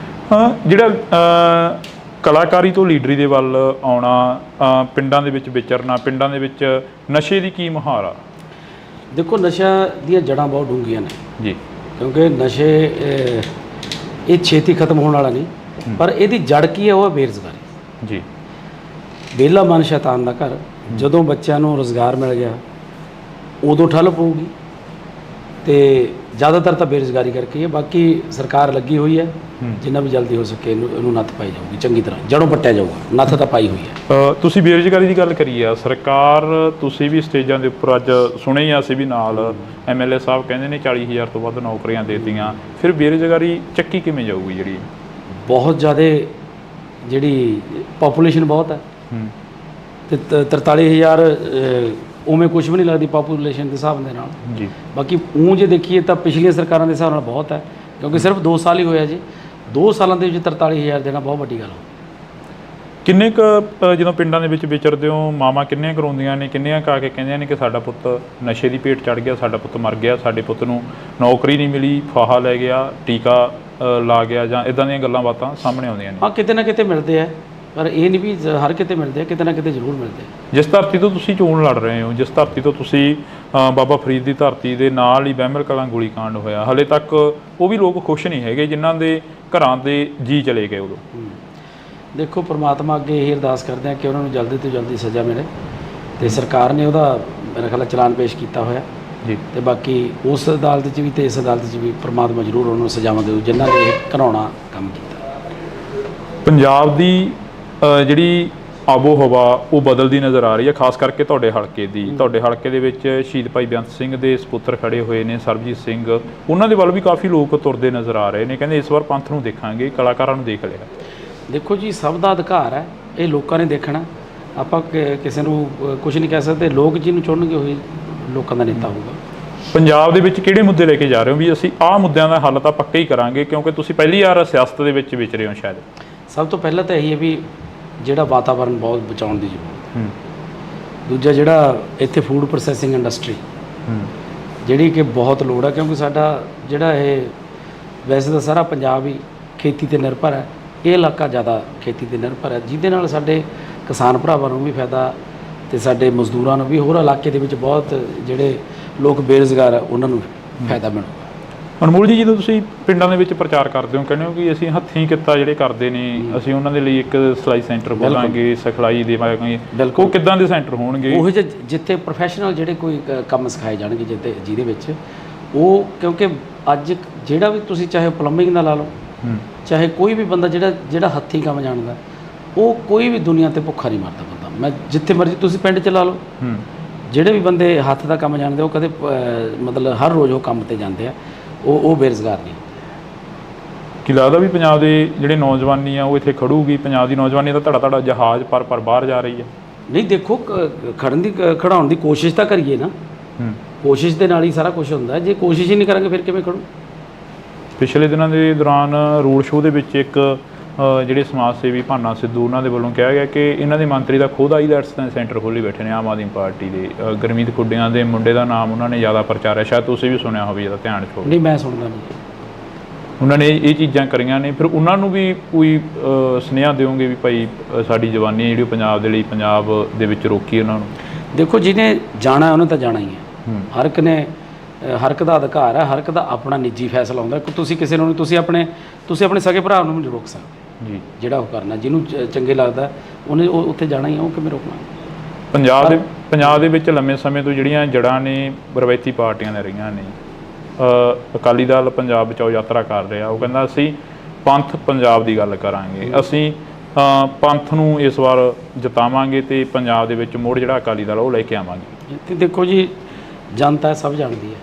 ਹਾਂ, ਜਿਹੜਾ ਕਲਾਕਾਰੀ ਤੋਂ ਲੀਡਰੀ ਦੇ ਵੱਲ ਆਉਣਾ, ਪਿੰਡਾਂ ਦੇ ਵਿੱਚ ਵਿਚਰਨਾ, ਪਿੰਡਾਂ ਦੇ ਵਿੱਚ ਨਸ਼ੇ ਦੀ ਕੀ ਮੁਹਾਰ ਆ? ਦੇਖੋ, ਨਸ਼ਾ ਦੀਆਂ ਜੜ੍ਹਾਂ ਬਹੁਤ ਡੂੰਘੀਆਂ ਨੇ ਜੀ, ਕਿਉਂਕਿ ਨਸ਼ੇ ਇਹ ਛੇਤੀ ਖਤਮ ਹੋਣ ਵਾਲਾ ਨਹੀਂ, ਪਰ ਇਹਦੀ ਜੜ ਕੀ ਹੈ? ਉਹ ਹੈ ਬੇਰੁਜ਼ਗਾਰੀ ਜੀ। ਵਿਹਲਾ ਮਨ ਸ਼ੈਤਾਨ ਦਾ ਘਰ। ਜਦੋਂ ਬੱਚਿਆਂ ਨੂੰ ਰੁਜ਼ਗਾਰ ਮਿਲ ਗਿਆ ਉਦੋਂ ਠੱਲ ਪਊਗੀ, ਤੇ ਜ਼ਿਆਦਾਤਰ ਤਾਂ ਬੇਰੁਜ਼ਗਾਰੀ ਕਰਕੇ ਹੈ। ਬਾਕੀ ਸਰਕਾਰ ਲੱਗੀ ਹੋਈ ਹੈ, ਜਿੰਨਾ ਵੀ ਜਲਦੀ ਹੋ ਸਕੇ ਇਹਨੂੰ ਨੱਥ ਪਾਈ ਜਾਊਗੀ, ਚੰਗੀ ਤਰ੍ਹਾਂ ਜੜੋਂ ਪੱਟਿਆ ਜਾਊਗਾ। ਨੱਥ ਤਾਂ ਪਾਈ ਹੋਈ ਹੈ। ਤੁਸੀਂ ਬੇਰੁਜ਼ਗਾਰੀ ਦੀ ਗੱਲ ਕਰੀ ਆ, ਸਰਕਾਰ ਤੁਸੀਂ ਵੀ ਸਟੇਜਾਂ ਦੇ ਉੱਪਰ ਅੱਜ ਸੁਣੇ ਹੀ ਅਸੀਂ ਵੀ ਨਾਲ MLA ਸਾਹਿਬ ਕਹਿੰਦੇ ਨੇ 40,000 ਤੋਂ ਵੱਧ ਨੌਕਰੀਆਂ ਦੇ ਦਿੱਤੀਆਂ। ਫਿਰ ਬੇਰੁਜ਼ਗਾਰੀ ਚੱਕੀ ਕਿਵੇਂ ਜਾਊਗੀ? ਜਿਹੜੀ ਬਹੁਤ ਜ਼ਿਆਦਾ ਜਿਹੜੀ ਪਾਪੂਲੇਸ਼ਨ ਬਹੁਤ ਹੈ, ਤੇ 43,000 ਉਵੇਂ ਕੁਝ ਵੀ ਨਹੀਂ ਲੱਗਦੀ ਪਾਪੂਲੇਸ਼ਨ ਦੇ ਹਿਸਾਬ ਦੇ ਨਾਲ ਜੀ। ਬਾਕੀ ਜੇ ਦੇਖੀਏ ਤਾਂ ਪਿਛਲੀਆਂ ਸਰਕਾਰਾਂ ਦੇ ਹਿਸਾਬ ਨਾਲ ਬਹੁਤ ਹੈ, ਕਿਉਂਕਿ ਸਿਰਫ 2 ਸਾਲ ਹੀ ਹੋਇਆ ਜੀ। 2 ਸਾਲਾਂ ਦੇ ਵਿੱਚ 43,000 ਦੇਣਾ ਬਹੁਤ ਵੱਡੀ ਗੱਲ ਹੈ। ਕਿੰਨੇ ਕੁ ਜਦੋਂ ਪਿੰਡਾਂ ਦੇ ਵਿੱਚ ਵਿਚਰਦੇ ਹੋ, ਮਾਵਾਂ ਕਿੰਨੀਆਂ ਕਰਾਉਂਦੀਆਂ ਨੇ, ਕਿੰਨੀਆਂ ਕਾ ਕੇ ਕਹਿੰਦੀਆਂ ਨੇ ਕਿ ਸਾਡਾ ਪੁੱਤ ਨਸ਼ੇ ਦੀ ਭੇਟ ਚੜ ਗਿਆ, ਸਾਡਾ ਪੁੱਤ ਮਰ ਗਿਆ, ਸਾਡੇ ਪੁੱਤ ਨੂੰ ਨੌਕਰੀ ਨਹੀਂ ਮਿਲੀ, ਫਾਹਾ ਲੈ ਗਿਆ, ਟੀਕਾ ਲਾ ਗਿਆ, ਜਾਂ ਇਦਾਂ ਦੀਆਂ ਗੱਲਾਂ ਬਾਤਾਂ ਸਾਹਮਣੇ ਆਉਂਦੀਆਂ ਨੇ? ਹਾਂ, ਕਿਤੇ ਨਾ ਕਿਤੇ ਮਿਲਦੇ ਆ, ਪਰ ਇਹ ਨਹੀਂ ਵੀ ਹਰ ਕਿਤੇ ਮਿਲਦੇ ਆ, ਕਿਤੇ ਨਾ ਕਿਤੇ ਜ਼ਰੂਰ ਮਿਲਦੇ ਆ। ਜਿਸ ਧਰਤੀ ਤੋਂ ਤੁਸੀਂ ਚੋਣ ਲੜ ਰਹੇ ਹੋ, ਜਿਸ ਧਰਤੀ ਤੋਂ ਤੁਸੀਂ ਬਾਬਾ ਫਰੀਦ ਦੀ ਧਰਤੀ ਦੇ ਨਾਲ ਹੀ ਬਹਿਮਲ ਕਲਾਂ ਗੋਲੀकांड ਹੋਇਆ, ਹਲੇ ਤੱਕ ਉਹ ਵੀ ਲੋਕ ਖੁਸ਼ ਨਹੀਂ ਹੈਗੇ ਜਿਨ੍ਹਾਂ ਦੇ ਘਰਾਂ ਦੇ ਜੀ ਚਲੇ ਗਏ ਉਦੋਂ। ਦੇਖੋ, ਪ੍ਰਮਾਤਮਾ ਅੱਗੇ ਇਹ ਅਰਦਾਸ ਕਰਦੇ ਆ ਕਿ ਉਹਨਾਂ ਨੂੰ ਜਲਦੀ ਤੋਂ ਜਲਦੀ ਸਜ਼ਾ ਮਿਲੇ, ਤੇ ਸਰਕਾਰ ਨੇ ਉਹਦਾ ਮੇਰਾ ਖਿਆਲ ਚਲਾਨ ਪੇਸ਼ ਕੀਤਾ ਹੋਇਆ ਜੀ। ਤੇ ਬਾਕੀ ਉਸ ਅਦਾਲਤ 'ਚ ਵੀ ਤੇ ਇਸ ਅਦਾਲਤ 'ਚ ਵੀ ਪ੍ਰਮਾਤਮਾ ਜ਼ਰੂਰ ਉਹਨਾਂ ਨੂੰ ਸਜ਼ਾਵਾਂ ਦੇਊ ਜਿਨ੍ਹਾਂ ਨੇ ਇਹ ਘਿਨਾਉਣਾ ਕੰਮ ਕੀਤਾ। ਪੰਜਾਬ ਦੀ ਜਿਹੜੀ ਆਬੋ ਹਵਾ ਉਹ ਬਦਲਦੀ ਨਜ਼ਰ ਆ ਰਹੀ ਹੈ, ਖਾਸ ਕਰਕੇ ਤੁਹਾਡੇ ਹਲਕੇ ਦੀ। ਤੁਹਾਡੇ ਹਲਕੇ ਦੇ ਵਿੱਚ ਸ਼ਹੀਦ ਭਾਈ ਬੇਅੰਤ ਸਿੰਘ ਦੇ ਸਪੁੱਤਰ ਖੜੇ ਹੋਏ ਨੇ, ਸਰਬਜੀਤ ਸਿੰਘ, ਉਹਨਾਂ ਦੇ ਵੱਲ ਵੀ ਕਾਫੀ ਲੋਕ ਤੁਰਦੇ ਨਜ਼ਰ ਆ ਰਹੇ ਨੇ। ਕਹਿੰਦੇ ਇਸ ਵਾਰ ਪੰਥ ਨੂੰ ਦੇਖਾਂਗੇ, ਕਲਾਕਾਰਾਂ ਨੂੰ ਦੇਖ ਲਿਆ। ਦੇਖੋ ਜੀ, ਸਭ ਦਾ ਅਧਿਕਾਰ ਹੈ, ਇਹ ਲੋਕਾਂ ਨੇ ਦੇਖਣਾ। ਆਪਾਂ ਕਿਸੇ ਨੂੰ ਕੁਝ ਨਹੀਂ ਕਹਿ ਸਕਦੇ। ਲੋਕ ਜਿਹਨੂੰ ਚੁਣਨਗੇ ਉਹੀ ਲੋਕਾਂ ਦਾ ਨੇਤਾ ਹੋਊਗਾ। ਪੰਜਾਬ ਦੇ ਵਿੱਚ ਕਿਹੜੇ ਮੁੱਦੇ ਲੈ ਕੇ ਜਾ ਰਹੇ ਹੋ ਵੀ ਅਸੀਂ ਆਹ ਮੁੱਦਿਆਂ ਦਾ ਹੱਲ ਤਾਂ ਪੱਕਾ ਹੀ ਕਰਾਂਗੇ, ਕਿਉਂਕਿ ਤੁਸੀਂ ਪਹਿਲੀ ਵਾਰ ਸਿਆਸਤ ਦੇ ਵਿੱਚ ਵਿਚਰੇ ਹੋ ਸ਼ਾਇਦ? ਸਭ ਤੋਂ ਪਹਿਲਾਂ ਤਾਂ ਇਹੀ ਹੈ ਵੀ ਜਿਹੜਾ ਵਾਤਾਵਰਨ ਬਹੁਤ ਬਚਾਉਣ ਦੀ ਜ਼ਰੂਰਤ ਹੈ। ਦੂਜਾ, ਜਿਹੜਾ ਇੱਥੇ ਫੂਡ ਪ੍ਰੋਸੈਸਿੰਗ ਇੰਡਸਟਰੀ ਜਿਹੜੀ ਕਿ ਬਹੁਤ ਲੋੜ ਹੈ, ਕਿਉਂਕਿ ਸਾਡਾ ਜਿਹੜਾ ਇਹ ਵੈਸੇ ਤਾਂ ਸਾਰਾ ਪੰਜਾਬ ਹੀ ਖੇਤੀ 'ਤੇ ਨਿਰਭਰ ਹੈ, ਇਹ ਇਲਾਕਾ ਜ਼ਿਆਦਾ ਖੇਤੀ 'ਤੇ ਨਿਰਭਰ ਹੈ, ਜਿਹਦੇ ਨਾਲ ਸਾਡੇ ਕਿਸਾਨ ਭਰਾਵਾਂ ਨੂੰ ਵੀ ਫਾਇਦਾ ਤੇ ਸਾਡੇ ਮਜ਼ਦੂਰਾਂ ਨੂੰ ਵੀ, ਹੋਰ ਇਲਾਕੇ ਦੇ ਵਿੱਚ ਬਹੁਤ ਜਿਹੜੇ ਲੋਕ ਬੇਰੁਜ਼ਗਾਰ ਆ ਉਹਨਾਂ ਨੂੰ ਫਾਇਦਾ ਮਿਲੂਗਾ। ਅਨਮੋਲ ਜੀ, ਜਦੋਂ ਤੁਸੀਂ ਪਿੰਡਾਂ ਦੇ ਵਿੱਚ ਪ੍ਰਚਾਰ ਕਰਦੇ ਹੋ, ਕਹਿੰਦੇ ਹੋ ਕਿ ਅਸੀਂ ਹੱਥੀਂ ਕਿੱਤਾ ਜਿਹੜੇ ਕਰਦੇ ਨੇ, ਅਸੀਂ ਉਹਨਾਂ ਦੇ ਲਈ ਇੱਕ ਸਿਲਾਈ ਸੈਂਟਰ ਖੋਲਾਂਗੇ, ਸਿਖਲਾਈ ਦੇਵਾਂਗੇ, ਉਹ ਕਿੱਦਾਂ ਦੇ ਸੈਂਟਰ ਹੋਣਗੇ? ਉਹ ਜਿੱਥੇ ਪ੍ਰੋਫੈਸ਼ਨਲ ਜਿਹੜੇ ਕੋਈ ਕੰਮ ਸਿਖਾਏ ਜਾਣਗੇ, ਜਿਹਦੇ ਵਿੱਚ ਉਹ ਕਿਉਂਕਿ ਅੱਜ ਜਿਹੜਾ ਵੀ ਤੁਸੀਂ ਚਾਹੇ ਪਲੰਬਿੰਗ ਦਾ ਲਾ ਲਓ, ਚਾਹੇ ਕੋਈ ਵੀ ਬੰਦਾ ਜਿਹੜਾ ਹੱਥੀਂ ਕੰਮ ਜਾਣਦਾ, ਉਹ ਕੋਈ ਵੀ ਦੁਨੀਆ ਤੇ ਭੁੱਖਾ ਨਹੀਂ ਮਰਦਾ ਬੰਦਾ। ਮੈਂ ਜਿੱਥੇ ਮਰਜ਼ੀ ਤੁਸੀਂ ਪਿੰਡ 'ਚ ਲਾ ਲਓ, ਜਿਹੜੇ ਵੀ ਬੰਦੇ ਹੱਥ ਦਾ ਕੰਮ ਜਾਣਦੇ ਉਹ ਕਦੇ ਮਤਲਬ ਹਰ ਰੋਜ਼ ਉਹ ਕੰਮ ਤੇ ਜਾਂਦੇ ਆ, ਉਹ ਬੇਰੁਜ਼ਗਾਰ ਨਹੀਂ। ਕੀ ਲੱਗਦਾ ਵੀ ਪੰਜਾਬ ਦੇ ਜਿਹੜੇ ਨੌਜਵਾਨੀ ਆ ਉਹ ਇੱਥੇ ਖੜੂਗੀ? ਪੰਜਾਬ ਦੀ ਨੌਜਵਾਨੀ ਦਾ ਧੜਾ ਜਹਾਜ਼ ਪਰ ਬਾਹਰ ਜਾ ਰਹੀ ਹੈ। ਨਹੀਂ ਦੇਖੋ, ਖੜਾਉਣ ਦੀ ਕੋਸ਼ਿਸ਼ ਤਾਂ ਕਰੀਏ ਨਾ। ਕੋਸ਼ਿਸ਼ ਦੇ ਨਾਲ ਹੀ ਸਾਰਾ ਕੁਝ ਹੁੰਦਾ। ਜੇ ਕੋਸ਼ਿਸ਼ ਹੀ ਨਹੀਂ ਕਰਾਂਗੇ ਫਿਰ ਕਿਵੇਂ ਖੜੂ? ਪਿਛਲੇ ਦਿਨਾਂ ਦੇ ਦੌਰਾਨ ਰੋਡ ਸ਼ੋਅ ਦੇ ਵਿੱਚ ਇੱਕ ਜਿਹੜੇ ਸਮਾਜ ਸੇਵੀ ਭਾਨਾ ਸਿੱਧੂ ਉਹਨਾਂ ਦੇ ਵੱਲੋਂ ਕਿਹਾ ਗਿਆ ਕਿ ਇਹਨਾਂ ਦੇ ਮੰਤਰੀ ਦਾ ਖੁਦ ਆਈਲੈਟਸ ਦਾ ਸੈਂਟਰ ਖੋਲ੍ਹੀ ਬੈਠੇ ਨੇ ਆਮ ਆਦਮੀ ਪਾਰਟੀ ਦੇ। ਗੁਰਮੀਤ ਖੁੱਡੀਆਂ ਦੇ ਮੁੰਡੇ ਦਾ ਨਾਮ ਉਹਨਾਂ ਨੇ ਜ਼ਿਆਦਾ ਪ੍ਰਚਾਰਿਆ, ਸ਼ਾਇਦ ਤੁਸੀਂ ਵੀ ਸੁਣਿਆ ਹੋਵੇ, ਜਿਹਦਾ ਧਿਆਨ 'ਚ ਹੋਵੇ। ਨਹੀਂ, ਮੈਂ ਸੁਣਦਾ ਨਹੀਂ। ਉਹਨਾਂ ਨੇ ਇਹ ਚੀਜ਼ਾਂ ਕਰੀਆਂ ਨੇ, ਫਿਰ ਉਹਨਾਂ ਨੂੰ ਵੀ ਕੋਈ ਸੁਨੇਹਾ ਦਿਓਗੇ ਵੀ ਭਾਈ ਸਾਡੀ ਜਵਾਨੀ ਜਿਹੜੀ ਪੰਜਾਬ ਦੇ ਲਈ ਪੰਜਾਬ ਦੇ ਵਿੱਚ ਰੋਕੀ ਉਹਨਾਂ ਨੂੰ? ਦੇਖੋ, ਜਿਹਨੇ ਜਾਣਾ ਉਹਨੇ ਤਾਂ ਜਾਣਾ ਹੀ ਹੈ। ਹਰ ਇੱਕ ਦਾ ਅਧਿਕਾਰ ਹੈ, ਹਰ ਇੱਕ ਦਾ ਆਪਣਾ ਨਿੱਜੀ ਫੈਸਲਾ ਹੁੰਦਾ। ਤੁਸੀਂ ਕਿਸੇ ਨੂੰ ਤੁਸੀਂ ਆਪਣੇ ਸਕੇ ਭਰਾ ਨੂੰ ਨਹੀਂ ਰੋਕ ਸਕਦੇ ਜੀ। ਜਿਹੜਾ ਉਹ ਕਰਨਾ, ਜਿਹਨੂੰ ਚੰਗੇ ਲੱਗਦਾ ਉਹਨੇ ਉਹ ਉੱਥੇ ਜਾਣਾ ਹੀ ਆ, ਉਹ ਕਿਵੇਂ ਰੋਕਣਾ? ਪੰਜਾਬ ਦੇ ਵਿੱਚ ਲੰਮੇ ਸਮੇਂ ਤੋਂ ਜਿਹੜੀਆਂ ਜੜ੍ਹਾਂ ਨੇ ਰਵਾਇਤੀ ਪਾਰਟੀਆਂ ਨੇ ਰਹੀਆਂ ਨੇ। ਅਕਾਲੀ ਦਲ ਪੰਜਾਬ ਬਚਾਓ ਯਾਤਰਾ ਕਰ ਰਿਹਾ, ਉਹ ਕਹਿੰਦਾ ਅਸੀਂ ਪੰਥ ਪੰਜਾਬ ਦੀ ਗੱਲ ਕਰਾਂਗੇ, ਅਸੀਂ ਪੰਥ ਨੂੰ ਇਸ ਵਾਰ ਜਿਤਾਵਾਂਗੇ ਤੇ ਪੰਜਾਬ ਦੇ ਵਿੱਚ ਮੁੜ ਜਿਹੜਾ ਅਕਾਲੀ ਦਲ ਉਹ ਲੈ ਕੇ ਆਵਾਂਗੇ। ਤੇ ਦੇਖੋ ਜੀ, ਜਨਤਾ ਸਭ ਜਾਣਦੀ ਹੈ,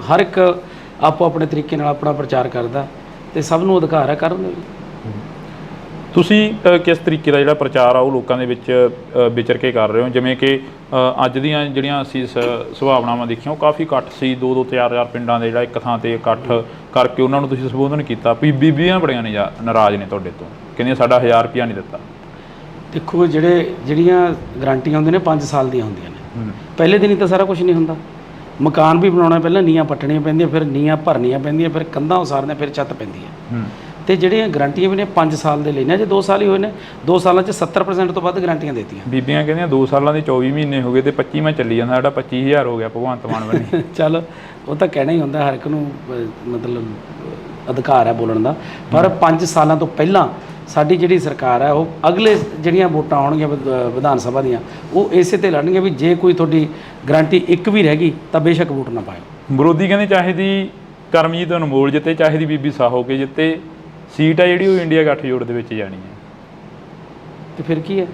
ਹਰ ਇੱਕ ਆਪੋ ਆਪਣੇ ਤਰੀਕੇ ਨਾਲ ਆਪਣਾ ਪ੍ਰਚਾਰ ਕਰਦਾ ਤੇ ਸਭ ਨੂੰ ਅਧਿਕਾਰ ਹੈ ਕਰਨ ਦਾ। ਤੁਸੀਂ ਕਿਸ ਤਰੀਕੇ ਦਾ ਜਿਹੜਾ ਪ੍ਰਚਾਰ ਆ ਉਹ ਲੋਕਾਂ ਦੇ ਵਿੱਚ ਵਿਚਰ ਕੇ ਕਰ ਰਹੇ ਹੋ? ਜਿਵੇਂ ਕਿ ਅੱਜ ਦੀਆਂ ਜਿਹੜੀਆਂ ਅਸੀਂ ਸੁਭਾਵਨਾਵਾਂ ਦੇਖੀਆਂ, ਉਹ ਕਾਫੀ ਇਕੱਠ ਸੀ, 2-2 4-4 ਪਿੰਡਾਂ ਦੇ ਜਿਹੜਾ ਇੱਕ ਥਾਂ ਤੇ ਇਕੱਠ ਕਰਕੇ ਉਹਨਾਂ ਨੂੰ ਤੁਸੀਂ ਸੰਬੋਧਨ ਕੀਤਾ। ਬੀਬੀਆਂ ਬੜੀਆਂ ਨਾਰਾਜ਼ ਨੇ ਤੁਹਾਡੇ ਤੋਂ, ਕਹਿੰਦੀਆਂ ਸਾਡਾ 1000 ਰੁਪਇਆ ਨਹੀਂ ਦਿੱਤਾ। ਦੇਖੋ, ਜਿਹੜੀਆਂ ਗਰੰਟੀਆਂ ਹੁੰਦੀਆਂ ਨੇ 5 ਸਾਲ ਦੀਆਂ ਹੁੰਦੀਆਂ ਨੇ। ਪਹਿਲੇ ਦਿਨ ਹੀ ਤਾਂ ਸਾਰਾ ਕੁਝ ਨਹੀਂ ਹੁੰਦਾ। ਮਕਾਨ ਵੀ ਬਣਾਉਣਾ, ਪਹਿਲਾਂ ਨੀਹਾਂ ਪੱਟਣੀਆਂ ਪੈਂਦੀਆਂ, ਫਿਰ ਨੀਹਾਂ ਭਰਨੀਆਂ ਪੈਂਦੀਆਂ, ਫਿਰ ਕੰਧਾਂ ਉਸਾਰਨੀਆਂ, ਫਿਰ ਛੱਤ ਪੈਂਦੀ ਹੈ। ਤੇ ਜਿਹੜੀਆਂ ਗਰੰਟੀਆਂ ਵੀ ਨੇ 5 ਸਾਲ ਦੇ ਲਈ ਨੇ, ਜੇ 2 ਸਾਲ ਹੀ ਹੋਏ ਨੇ, 2 ਸਾਲਾਂ 'ਚ 70% ਤੋਂ ਵੱਧ ਗਰੰਟੀਆਂ ਦੇਤੀਆਂ। ਬੀਬੀਆਂ ਕਹਿੰਦੀਆਂ 2 ਸਾਲਾਂ ਦੇ 24 ਮਹੀਨੇ ਹੋ ਗਏ ਤੇ 25ਵਾਂ ਚੱਲੀ ਜਾਂਦਾ, ਸਾਡਾ 25000 ਹੋ ਗਿਆ ਭਗਵੰਤ ਮਾਨ ਬਣੀ। ਚੱਲ, ਉਹ ਤਾਂ ਕਹਿਣਾ ਹੀ ਹੁੰਦਾ, ਹਰ ਇੱਕ ਨੂੰ ਮਤਲਬ ਅਧਿਕਾਰ ਹੈ ਬੋਲਣ ਦਾ। ਪਰ 5 ਸਾਲਾਂ ਤੋਂ ਪਹਿਲਾਂ ਸਾਡੀ ਜਿਹੜੀ ਸਰਕਾਰ ਹੈ, ਉਹ ਅਗਲੇ ਜਿਹੜੀਆਂ ਵੋਟਾਂ ਆਉਣਗੀਆਂ ਵਿਧਾਨ ਸਭਾ ਦੀਆਂ, ਉਹ ਇਸੇ ਤੇ ਲੜਨਗੀਆਂ ਵੀ ਜੇ ਕੋਈ ਤੁਹਾਡੀ ਗਰੰਟੀ ਇੱਕ ਵੀ ਰਹਿ ਗਈ ਤਾਂ ਬੇਸ਼ੱਕ ਵੋਟ ਨਾ ਪਾਇਓ। ਵਿਰੋਧੀ ਕਹਿੰਦੇ ਚਾਹੇ ਦੀ ਕਰਮਜੀਤ ਅਨਮੋਲ ਜਿੱਤੇ, ਚਾਹੇ ਦੀ ਬੀਬੀ ਸਾਹੋ ਕੇ ਜਿੱਤੇ, ਸੀਟ ਆ ਜਿਹੜੀ ਉਹ ਇੰਡੀਆ ਗੱਠਜੋੜ ਦੇ ਵਿੱਚ ਜਾਣੀ ਹੈ। ਤੇ ਫਿਰ ਕੀ ਹੈ?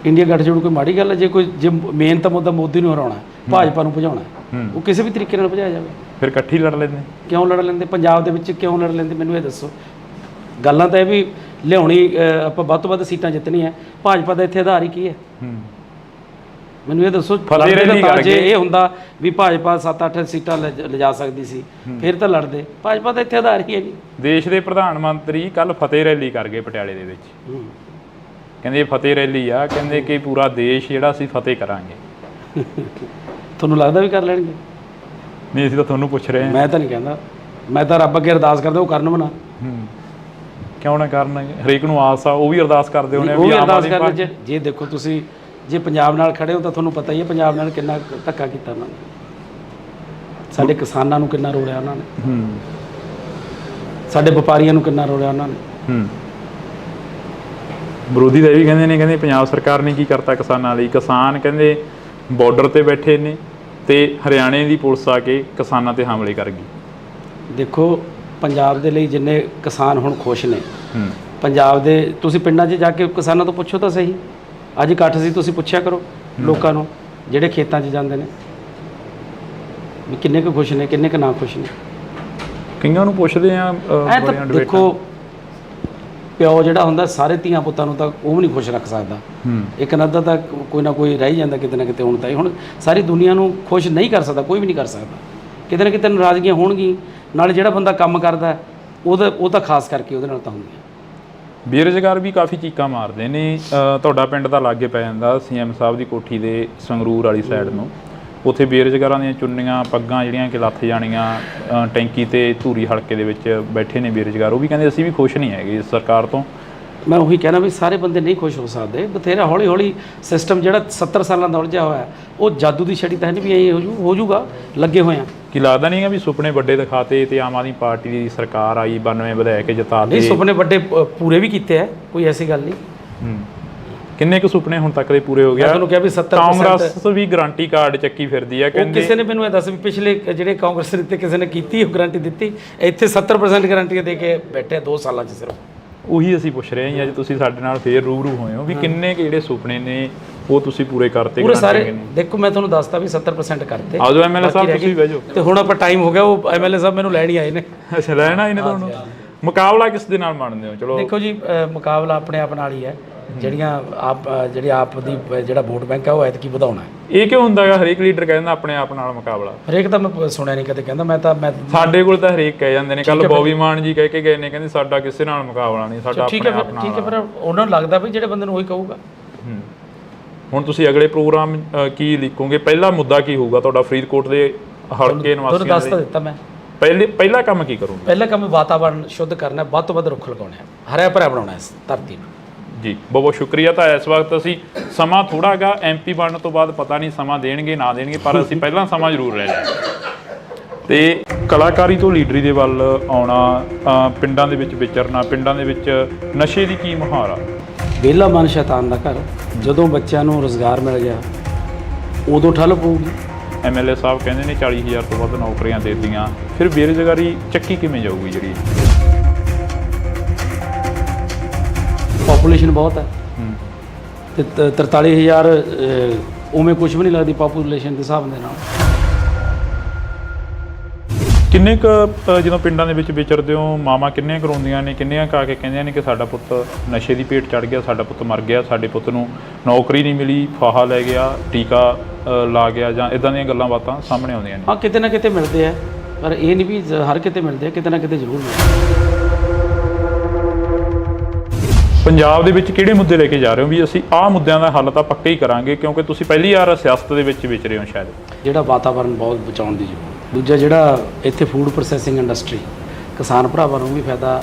ਇੰਡੀਆ ਗੱਠਜੋੜ ਕੋਈ ਮਾੜੀ ਗੱਲ ਹੈ? ਜੇ ਮੇਨ ਤਾਂ ਮੁੱਦਾ ਮੋਦੀ ਨੂੰ ਹਰਾਉਣਾ, ਭਾਜਪਾ ਨੂੰ ਭਜਾਉਣਾ, ਉਹ ਕਿਸੇ ਵੀ ਤਰੀਕੇ ਨਾਲ ਭਜਾਇਆ ਜਾਵੇ। ਫਿਰ ਇਕੱਠੀ ਲੜ ਲੈਂਦੇ? ਕਿਉਂ ਲੜ ਲੈਂਦੇ? ਪੰਜਾਬ ਦੇ ਵਿੱਚ ਕਿਉਂ ਲੜ ਲੈਂਦੇ? ਮੈਨੂੰ ਇਹ ਦੱਸੋ। ਗੱਲਾਂ ਤਾਂ ਇਹ ਵੀ ਲਿਆਉਣੀ, ਆਪਾਂ ਵੱਧ ਤੋਂ ਵੱਧ ਸੀਟਾਂ ਜਿੱਤਣੀਆਂ, ਭਾਜਪਾ ਦਾ ਇੱਥੇ ਆਧਾਰ ਹੀ ਕੀ ਹੈ? ਮੈਨੂੰ ਇਹ ਦੱਸੋ। ਜੇ ਇਹ ਹੁੰਦਾ ਵੀ ਭਾਜਪਾ 7-8 ਸੀਟਾਂ ਲਿਜਾ ਸਕਦੀ ਸੀ, ਫਿਰ ਤਾਂ ਲੜਦੇ। ਭਾਜਪਾ ਦਾ ਇੱਥੇ ਆਧਾਰ ਹੀ ਹੈ ਜੀ। ਦੇਸ਼ ਦੇ ਪ੍ਰਧਾਨ ਮੰਤਰੀ ਕੱਲ ਫਤਿਹ ਰੈਲੀ ਕਰ ਗਏ ਪਟਿਆਲੇ ਦੇ ਵਿੱਚ। ਕਹਿੰਦੇ ਫਤਿਹ ਰੈਲੀ ਆ, ਕਹਿੰਦੇ ਕਿ ਪੂਰਾ ਦੇਸ਼ ਜਿਹੜਾ ਅਸੀਂ ਫਤਿਹ ਕਰਾਂਗੇ। ਤੁਹਾਨੂੰ ਲੱਗਦਾ ਵੀ ਕਰ ਲੈਣਗੇ? ਨਹੀਂ, ਅਸੀਂ ਤਾਂ ਤੁਹਾਨੂੰ ਪੁੱਛ ਰਹੇ ਹਾਂ। ਮੈਂ ਤਾਂ ਨਹੀਂ ਕਹਿੰਦਾ, ਮੈਂ ਤਾਂ ਰੱਬ ਅੱਗੇ ਅਰਦਾਸ ਕਰਦਾ ਉਹ ਕਰਨ ਬਣਾ। ਕਿਉਂ ਨਾ ਕਰਨ? ਹਰੇਕ ਨੂੰ ਆਸ ਆ, ਉਹ ਵੀ ਅਰਦਾਸ ਕਰਦੇ ਹੋਣੇ ਵੀ ਅਰਦਾਸ ਕਰਦੇ। ਜੇ ਦੇਖੋ, ਤੁਸੀਂ ਜੇ ਪੰਜਾਬ ਨਾਲ ਖੜੇ ਹੋ ਤਾਂ ਤੁਹਾਨੂੰ ਪਤਾ ਹੀ ਹੈ ਪੰਜਾਬ ਨਾਲ ਕਿੰਨਾ ਧੱਕਾ ਕੀਤਾ ਉਹਨਾਂ ਨੇ, ਸਾਡੇ ਕਿਸਾਨਾਂ ਨੂੰ ਕਿੰਨਾ ਰੋਲਿਆ ਉਹਨਾਂ ਨੇ, ਸਾਡੇ ਵਪਾਰੀਆਂ ਨੂੰ ਕਿੰਨਾ ਰੋਲਿਆ ਉਹਨਾਂ ਨੇ। ਵਿਰੋਧੀ ਤਾਂ ਇਹ ਵੀ ਕਹਿੰਦੇ ਪੰਜਾਬ ਸਰਕਾਰ ਨੇ ਕੀ ਕਰਤਾ ਕਿਸਾਨਾਂ ਲਈ? ਕਿਸਾਨ ਕਹਿੰਦੇ ਬਾਰਡਰ ਤੇ ਬੈਠੇ ਨੇ ਤੇ ਹਰਿਆਣੇ ਦੀ ਪੁਲਿਸ ਆ ਕੇ ਕਿਸਾਨਾਂ ਤੇ ਹਮਲੇ ਕਰ ਗਈ। ਦੇਖੋ, ਪੰਜਾਬ ਦੇ ਲਈ ਜਿੰਨੇ ਕਿਸਾਨ ਹੁਣ ਖੁਸ਼ ਨੇ, ਪੰਜਾਬ ਦੇ ਤੁਸੀਂ ਪਿੰਡਾਂ 'ਚ ਜਾ ਕੇ ਕਿਸਾਨਾਂ ਤੋਂ ਪੁੱਛੋ ਤਾਂ ਸਹੀ। ਅੱਜ ਇਕੱਠ ਸੀ, ਤੁਸੀਂ ਪੁੱਛਿਆ ਕਰੋ ਲੋਕਾਂ ਨੂੰ ਜਿਹੜੇ ਖੇਤਾਂ 'ਚ ਜਾਂਦੇ ਨੇ ਵੀ ਕਿੰਨੇ ਕੁ ਖੁਸ਼ ਨੇ, ਕਿੰਨੇ ਕੁ ਨਾ ਖੁਸ਼ ਨੇ। ਕਈਆਂ ਨੂੰ ਪੁੱਛਦੇ ਆ। ਦੇਖੋ, ਪਿਓ ਜਿਹੜਾ ਹੁੰਦਾ ਸਾਰੇ ਧੀਆਂ ਪੁੱਤਾਂ ਨੂੰ ਤਾਂ ਉਹ ਵੀ ਨਹੀਂ ਖੁਸ਼ ਰੱਖ ਸਕਦਾ। ਇੱਕ ਨੱਦਾ ਤਾਂ ਕੋਈ ਨਾ ਕੋਈ ਰਹਿ ਜਾਂਦਾ ਕਿਤੇ ਨਾ ਕਿਤੇ। ਹੁਣ ਸਾਰੀ ਦੁਨੀਆ ਨੂੰ ਖੁਸ਼ ਨਹੀਂ ਕਰ ਸਕਦਾ, ਕੋਈ ਵੀ ਨਹੀਂ ਕਰ ਸਕਦਾ। ਕਿਤੇ ਨਾ ਕਿਤੇ ਨਾਰਾਜ਼ਗੀਆਂ ਹੋਣਗੀਆਂ। ਨਾਲੇ ਜਿਹੜਾ ਬੰਦਾ ਕੰਮ ਕਰਦਾ ਉਹ ਤਾਂ ਖਾਸ ਕਰਕੇ ਉਹਦੇ ਨਾਲ ਤਾਂ ਹੁੰਦੀਆਂ। ਬੇਰੁਜ਼ਗਾਰ ਵੀ ਕਾਫੀ ਚੀਕਾਂ ਮਾਰਦੇ ਨੇ। ਤੁਹਾਡਾ ਪਿੰਡ ਤਾਂ ਲਾਗੇ ਪੈ ਜਾਂਦਾ CM ਸਾਹਿਬ ਦੀ ਕੋਠੀ ਦੇ, ਸੰਗਰੂਰ ਵਾਲੀ ਸਾਈਡ ਨੂੰ। ਉੱਥੇ ਬੇਰੁਜ਼ਗਾਰਾਂ ਦੀਆਂ ਚੁੰਨੀਆਂ ਪੱਗਾਂ ਜਿਹੜੀਆਂ ਕਿ ਲੱਥ ਜਾਣੀਆਂ, ਟੈਂਕੀ ਤੇ ਧੂਰੀ ਹਲਕੇ ਦੇ ਵਿੱਚ ਬੈਠੇ ਨੇ ਬੇਰੁਜ਼ਗਾਰ। ਉਹ ਵੀ ਕਹਿੰਦੇ ਅਸੀਂ ਵੀ ਖੁਸ਼ ਨਹੀਂ ਹੈਗੇ ਇਸ ਸਰਕਾਰ ਤੋਂ। ਮੈਂ ਉਹੀ ਕਹਿਣਾ ਵੀ ਸਾਰੇ ਬੰਦੇ ਨਹੀਂ ਖੁਸ਼ ਹੋ ਸਕਦੇ। ਬਥੇਰਾ ਹੌਲੀ ਹੌਲੀ ਸਿਸਟਮ ਜਿਹੜਾ 70 ਸਾਲਾਂ ਦਾ ਉਲਝਿਆ ਹੋਇਆ, ਉਹ ਜਾਦੂ ਦੀ ਛੜੀ ਤਾਂ ਨਹੀਂ ਵੀ ਐਂ ਹੋ ਜੂਗਾ। ਲੱਗੇ ਹੋਏ ਆ। ਕੀ ਲੱਗਦਾ ਨਹੀਂ ਵੀ ਸੁਪਨੇ ਵੱਡੇ ਦਿਖਾਤੇ ਤੇ ਆਮ ਆਦਮੀ ਪਾਰਟੀ ਦੀ ਸਰਕਾਰ ਆਈ, 92 ਵਧਾਇਆ ਕੇ ਜਿਤਾ ਕੇ? ਨਹੀਂ, ਸੁਪਨੇ ਵੱਡੇ ਪੂਰੇ ਵੀ ਕੀਤੇ ਆ, ਕੋਈ ਐਸੀ ਗੱਲ ਨਹੀਂ। ਕਿੰਨੇ ਕੁ ਸੁਪਨੇ ਹੁਣ ਤੱਕ ਦੇ ਪੂਰੇ ਹੋ ਗਿਆ? ਤੁਹਾਨੂੰ ਕਿਹਾ ਵੀ 70% ਕਾਂਗਰਸ ਵੀ ਗਾਰੰਟੀ ਕਾਰਡ ਚੱਕੀ ਫਿਰਦੀ ਆ, ਕਹਿੰਦੇ ਕਿਸੇ ਨੇ ਮੈਨੂੰ ਇਹ ਦੱਸ ਵੀ ਪਿਛਲੇ ਜਿਹੜੇ ਕਾਂਗਰਸ ਦਿੱਤੇ ਕਿਸੇ ਨੇ ਕੀਤੀ ਉਹ ਗਾਰੰਟੀ ਦਿੱਤੀ? ਇੱਥੇ 70% ਗਾਰੰਟੀਆਂ ਦੇ ਕੇ ਬੈਠੇ 2 ਸਾਲਾਂ 'ਚ ਸਿਰਫ। ਉਹੀ ਅਸੀਂ ਪੁੱਛ ਰਹੇ ਹਾਂ ਅੱਜ ਤੁਸੀਂ ਸਾਡੇ ਨਾਲ ਫੇਰ ਰੂਬਰੂ ਹੋਏ ਹੋ ਵੀ ਕਿੰਨੇ ਕੁ ਜਿਹੜੇ ਸੁਪਨੇ ਨੇ ਉਹ ਤੁਸੀਂ ਪੂਰੇ ਕਰਤੇ? ਪੂਰੇ ਸਾਰੇ ਦੇਖੋ, ਮੈਂ ਤੁਹਾਨੂੰ ਦੱਸਦਾ ਵੀ 70% ਕਰਤੇ। ਆਜੋ ਐਮਐਲਏ ਸਾਹਿਬ, ਤੁਸੀਂ ਬਹਿ ਜਾਓ। ਤੇ ਹੁਣ ਆਪਾਂ ਟਾਈਮ ਹੋ ਗਿਆ, ਉਹ ਐਮਐਲਏ ਸਾਹਿਬ ਮੈਨੂੰ ਲੈਣ ਹੀ ਆਏ ਨੇ। ਅੱਛਾ, ਲੈਣ ਆਏ ਨੇ ਤੁਹਾਨੂੰ? ਮੁਕਾਬਲਾ ਕਿਸ ਦੇ ਨਾਲ ਮੰਨਦੇ ਹੋ? ਚਲੋ ਦੇਖੋ ਜੀ, ਮੁਕਾਬਲਾ ਆਪਣੇ ਆਪ ਨਾਲ ਹੀ ਹੈ। ਜਿਹੜੀ ਆਪ ਦੀ ਜਿਹੜਾ ਵੋਟ ਬੈਂਕ ਹੈ ਉਹ ਐਤਕੀ ਵਧਾਉਣਾ ਹੈ। ਇਹ ਕਿਉਂ ਹੁੰਦਾ ਹੈਗਾ? ਹਰੇਕ ਲੀਡਰ ਕਹਿੰਦਾ ਆਪਣੇ ਆਪ ਨਾਲ ਮੁਕਾਬਲਾ। ਹਰੇਕ ਤਾਂ ਮੈਂ ਸੁਣਿਆ ਨਹੀਂ ਕਦੇ ਕਹਿੰਦਾ। ਮੈਂ ਸਾਡੇ ਕੋਲ ਤਾਂ ਹਰੇਕ ਕਹਿ ਜਾਂਦੇ ਨੇ। ਕੱਲ ਬੋਬੀ ਮਾਨ ਜੀ ਕਹਿ ਕੇ ਗਏ ਨੇ, ਕਹਿੰਦੇ ਸਾਡਾ ਕਿਸੇ ਨਾਲ ਮੁਕਾਬਲਾ ਨਹੀਂ, ਸਾਡਾ ਆਪਣੇ ਆਪ ਨਾਲ। ਠੀਕ ਹੈ, ਪਰ ਉਹਨਾਂ ਨੂੰ ਲੱਗਦਾ ਵੀ ਜਿਹੜੇ ਬੰਦੇ ਨੂੰ ਉਹੀ ਕਹੂਗਾ। ਹੁਣ ਤੁਸੀਂ ਅਗਲੇ ਪ੍ਰੋਗਰਾਮ ਕੀ ਲਿਖੋਗੇ? ਪਹਿਲਾ ਮੁੱਦਾ ਕੀ ਹੋਊਗਾ ਤੁਹਾਡਾ ਫਰੀਦਕੋਟ ਦੇ ਹਲਕੇ ਨਿਵਾਸੀਆਂ ਤੁਹਾਨੂੰ ਦੱਸ ਤਾਂ ਦਿੱਤਾ ਮੈਂ। ਪਹਿਲਾ ਕੰਮ ਕੀ ਕਰੋਗੇ? ਪਹਿਲਾ ਕੰਮ ਵਾਤਾਵਰਣ ਸ਼ੁੱਧ ਕਰਨਾ, ਵੱਧ ਤੋਂ ਵੱਧ ਰੁੱਖ ਲਗਾਉਣੇ, ਹਰਿਆ ਭਰਿਆ ਬਣਾਉਣਾ ਇਸ ਧਰਤੀ ਨੂੰ। ਜੀ ਬਹੁਤ ਬਹੁਤ ਸ਼ੁਕਰੀਆ। ਤਾਂ ਇਸ ਵਕਤ ਅਸੀਂ ਸਮਾਂ ਥੋੜਾ ਗਾ ਐਮਪੀ ਬਣਨ ਤੋਂ ਬਾਅਦ ਪਤਾ ਨਹੀਂ ਸਮਾਂ ਦੇਣਗੇ ਨਾ ਦੇਣਗੇ, ਪਰ ਅਸੀਂ ਪਹਿਲਾਂ ਸਮਾਂ ਜ਼ਰੂਰ ਲੈ ਲਿਆ। ਤੇ ਕਲਾਕਾਰੀ ਤੋਂ ਲੀਡਰੀ ਦੇ ਵੱਲ ਆਉਣਾ, ਪਿੰਡਾਂ ਦੇ ਵਿੱਚ ਵਿਚਰਨਾ, ਪਿੰਡਾਂ ਦੇ ਵਿੱਚ ਨਸ਼ੇ ਦੀ ਕੀ ਮੁਹਾਰ ਆ? ਵਿਹਲਾ ਮਨ ਸ਼ੈਤਾਨ ਦਾ ਘਰ। ਜਦੋਂ ਬੱਚਿਆਂ ਨੂੰ ਰੁਜ਼ਗਾਰ ਮਿਲ ਗਿਆ ਉਦੋਂ ਠੱਲ ਪਊਗੀ। ਐਮਐਲਏ ਸਾਹਿਬ ਕਹਿੰਦੇ ਨੇ 40,000 ਤੋਂ ਵੱਧ ਨੌਕਰੀਆਂ ਦੇ ਦਿੱਤੀਆਂ, ਫਿਰ ਬੇਰੁਜ਼ਗਾਰੀ ਚੱਕੀ ਕਿਵੇਂ ਜਾਊਗੀ? ਜਿਹੜੀ ਪਾਪੂਲੇਸ਼ਨ ਬਹੁਤ ਹੈ ਤੇ 43,000 ਉਵੇਂ ਕੁਝ ਵੀ ਨਹੀਂ ਲੱਗਦੀ ਪਾਪੂਲੇਸ਼ਨ ਦੇ ਹਿਸਾਬ ਦੇ ਨਾਲ। ਕਿੰਨੇ ਕੁ ਜਦੋਂ ਪਿੰਡਾਂ ਦੇ ਵਿੱਚ ਵਿਚਰਦੇ ਹੋ, ਮਾਵਾਂ ਕਿੰਨੀਆਂ ਕਰਾਉਂਦੀਆਂ ਨੇ, ਕਿੰਨੀਆਂ ਕਾ ਕੇ ਕਹਿੰਦੀਆਂ ਨੇ ਕਿ ਸਾਡਾ ਪੁੱਤ ਨਸ਼ੇ ਦੀ ਭੇਟ ਚੜ ਗਿਆ, ਸਾਡਾ ਪੁੱਤ ਮਰ ਗਿਆ, ਸਾਡੇ ਪੁੱਤ ਨੂੰ ਨੌਕਰੀ ਨਹੀਂ ਮਿਲੀ, ਫਾਹਾ ਲੈ ਗਿਆ, ਟੀਕਾ ਲਾ ਗਿਆ, ਜਾਂ ਇਦਾਂ ਦੀਆਂ ਗੱਲਾਂ ਬਾਤਾਂ ਸਾਹਮਣੇ ਆਉਂਦੀਆਂ ਨੇ? ਹਾਂ, ਕਿਤੇ ਨਾ ਕਿਤੇ ਮਿਲਦੇ ਆ, ਪਰ ਇਹ ਨਹੀਂ ਵੀ ਹਰ ਕਿਤੇ ਮਿਲਦੇ ਆ, ਕਿਤੇ ਨਾ ਕਿਤੇ ਜ਼ਰੂਰ ਮਿਲਦੇ। ਪੰਜਾਬ ਦੇ ਵਿੱਚ ਕਿਹੜੇ ਮੁੱਦੇ ਲੈ ਕੇ ਜਾ ਰਹੇ ਹੋ ਵੀ ਅਸੀਂ ਆਹ ਮੁੱਦਿਆਂ ਦਾ ਹੱਲ ਤਾਂ ਪੱਕਾ ਹੀ ਕਰਾਂਗੇ, ਕਿਉਂਕਿ ਤੁਸੀਂ ਪਹਿਲੀ ਵਾਰ ਸਿਆਸਤ ਦੇ ਵਿੱਚ ਵਿਚਰੇ ਹੋ ਸ਼ਾਇਦ? ਜਿਹੜਾ ਵਾਤਾਵਰਣ ਬਹੁਤ ਬਚਾਉਣ ਦੀ ਜ਼ਰੂਰਤ। ਦੂਜਾ, ਜਿਹੜਾ ਇੱਥੇ ਫੂਡ ਪ੍ਰੋਸੈਸਿੰਗ ਇੰਡਸਟਰੀ, ਕਿਸਾਨ ਭਰਾਵਾਂ ਨੂੰ ਵੀ ਫਾਇਦਾ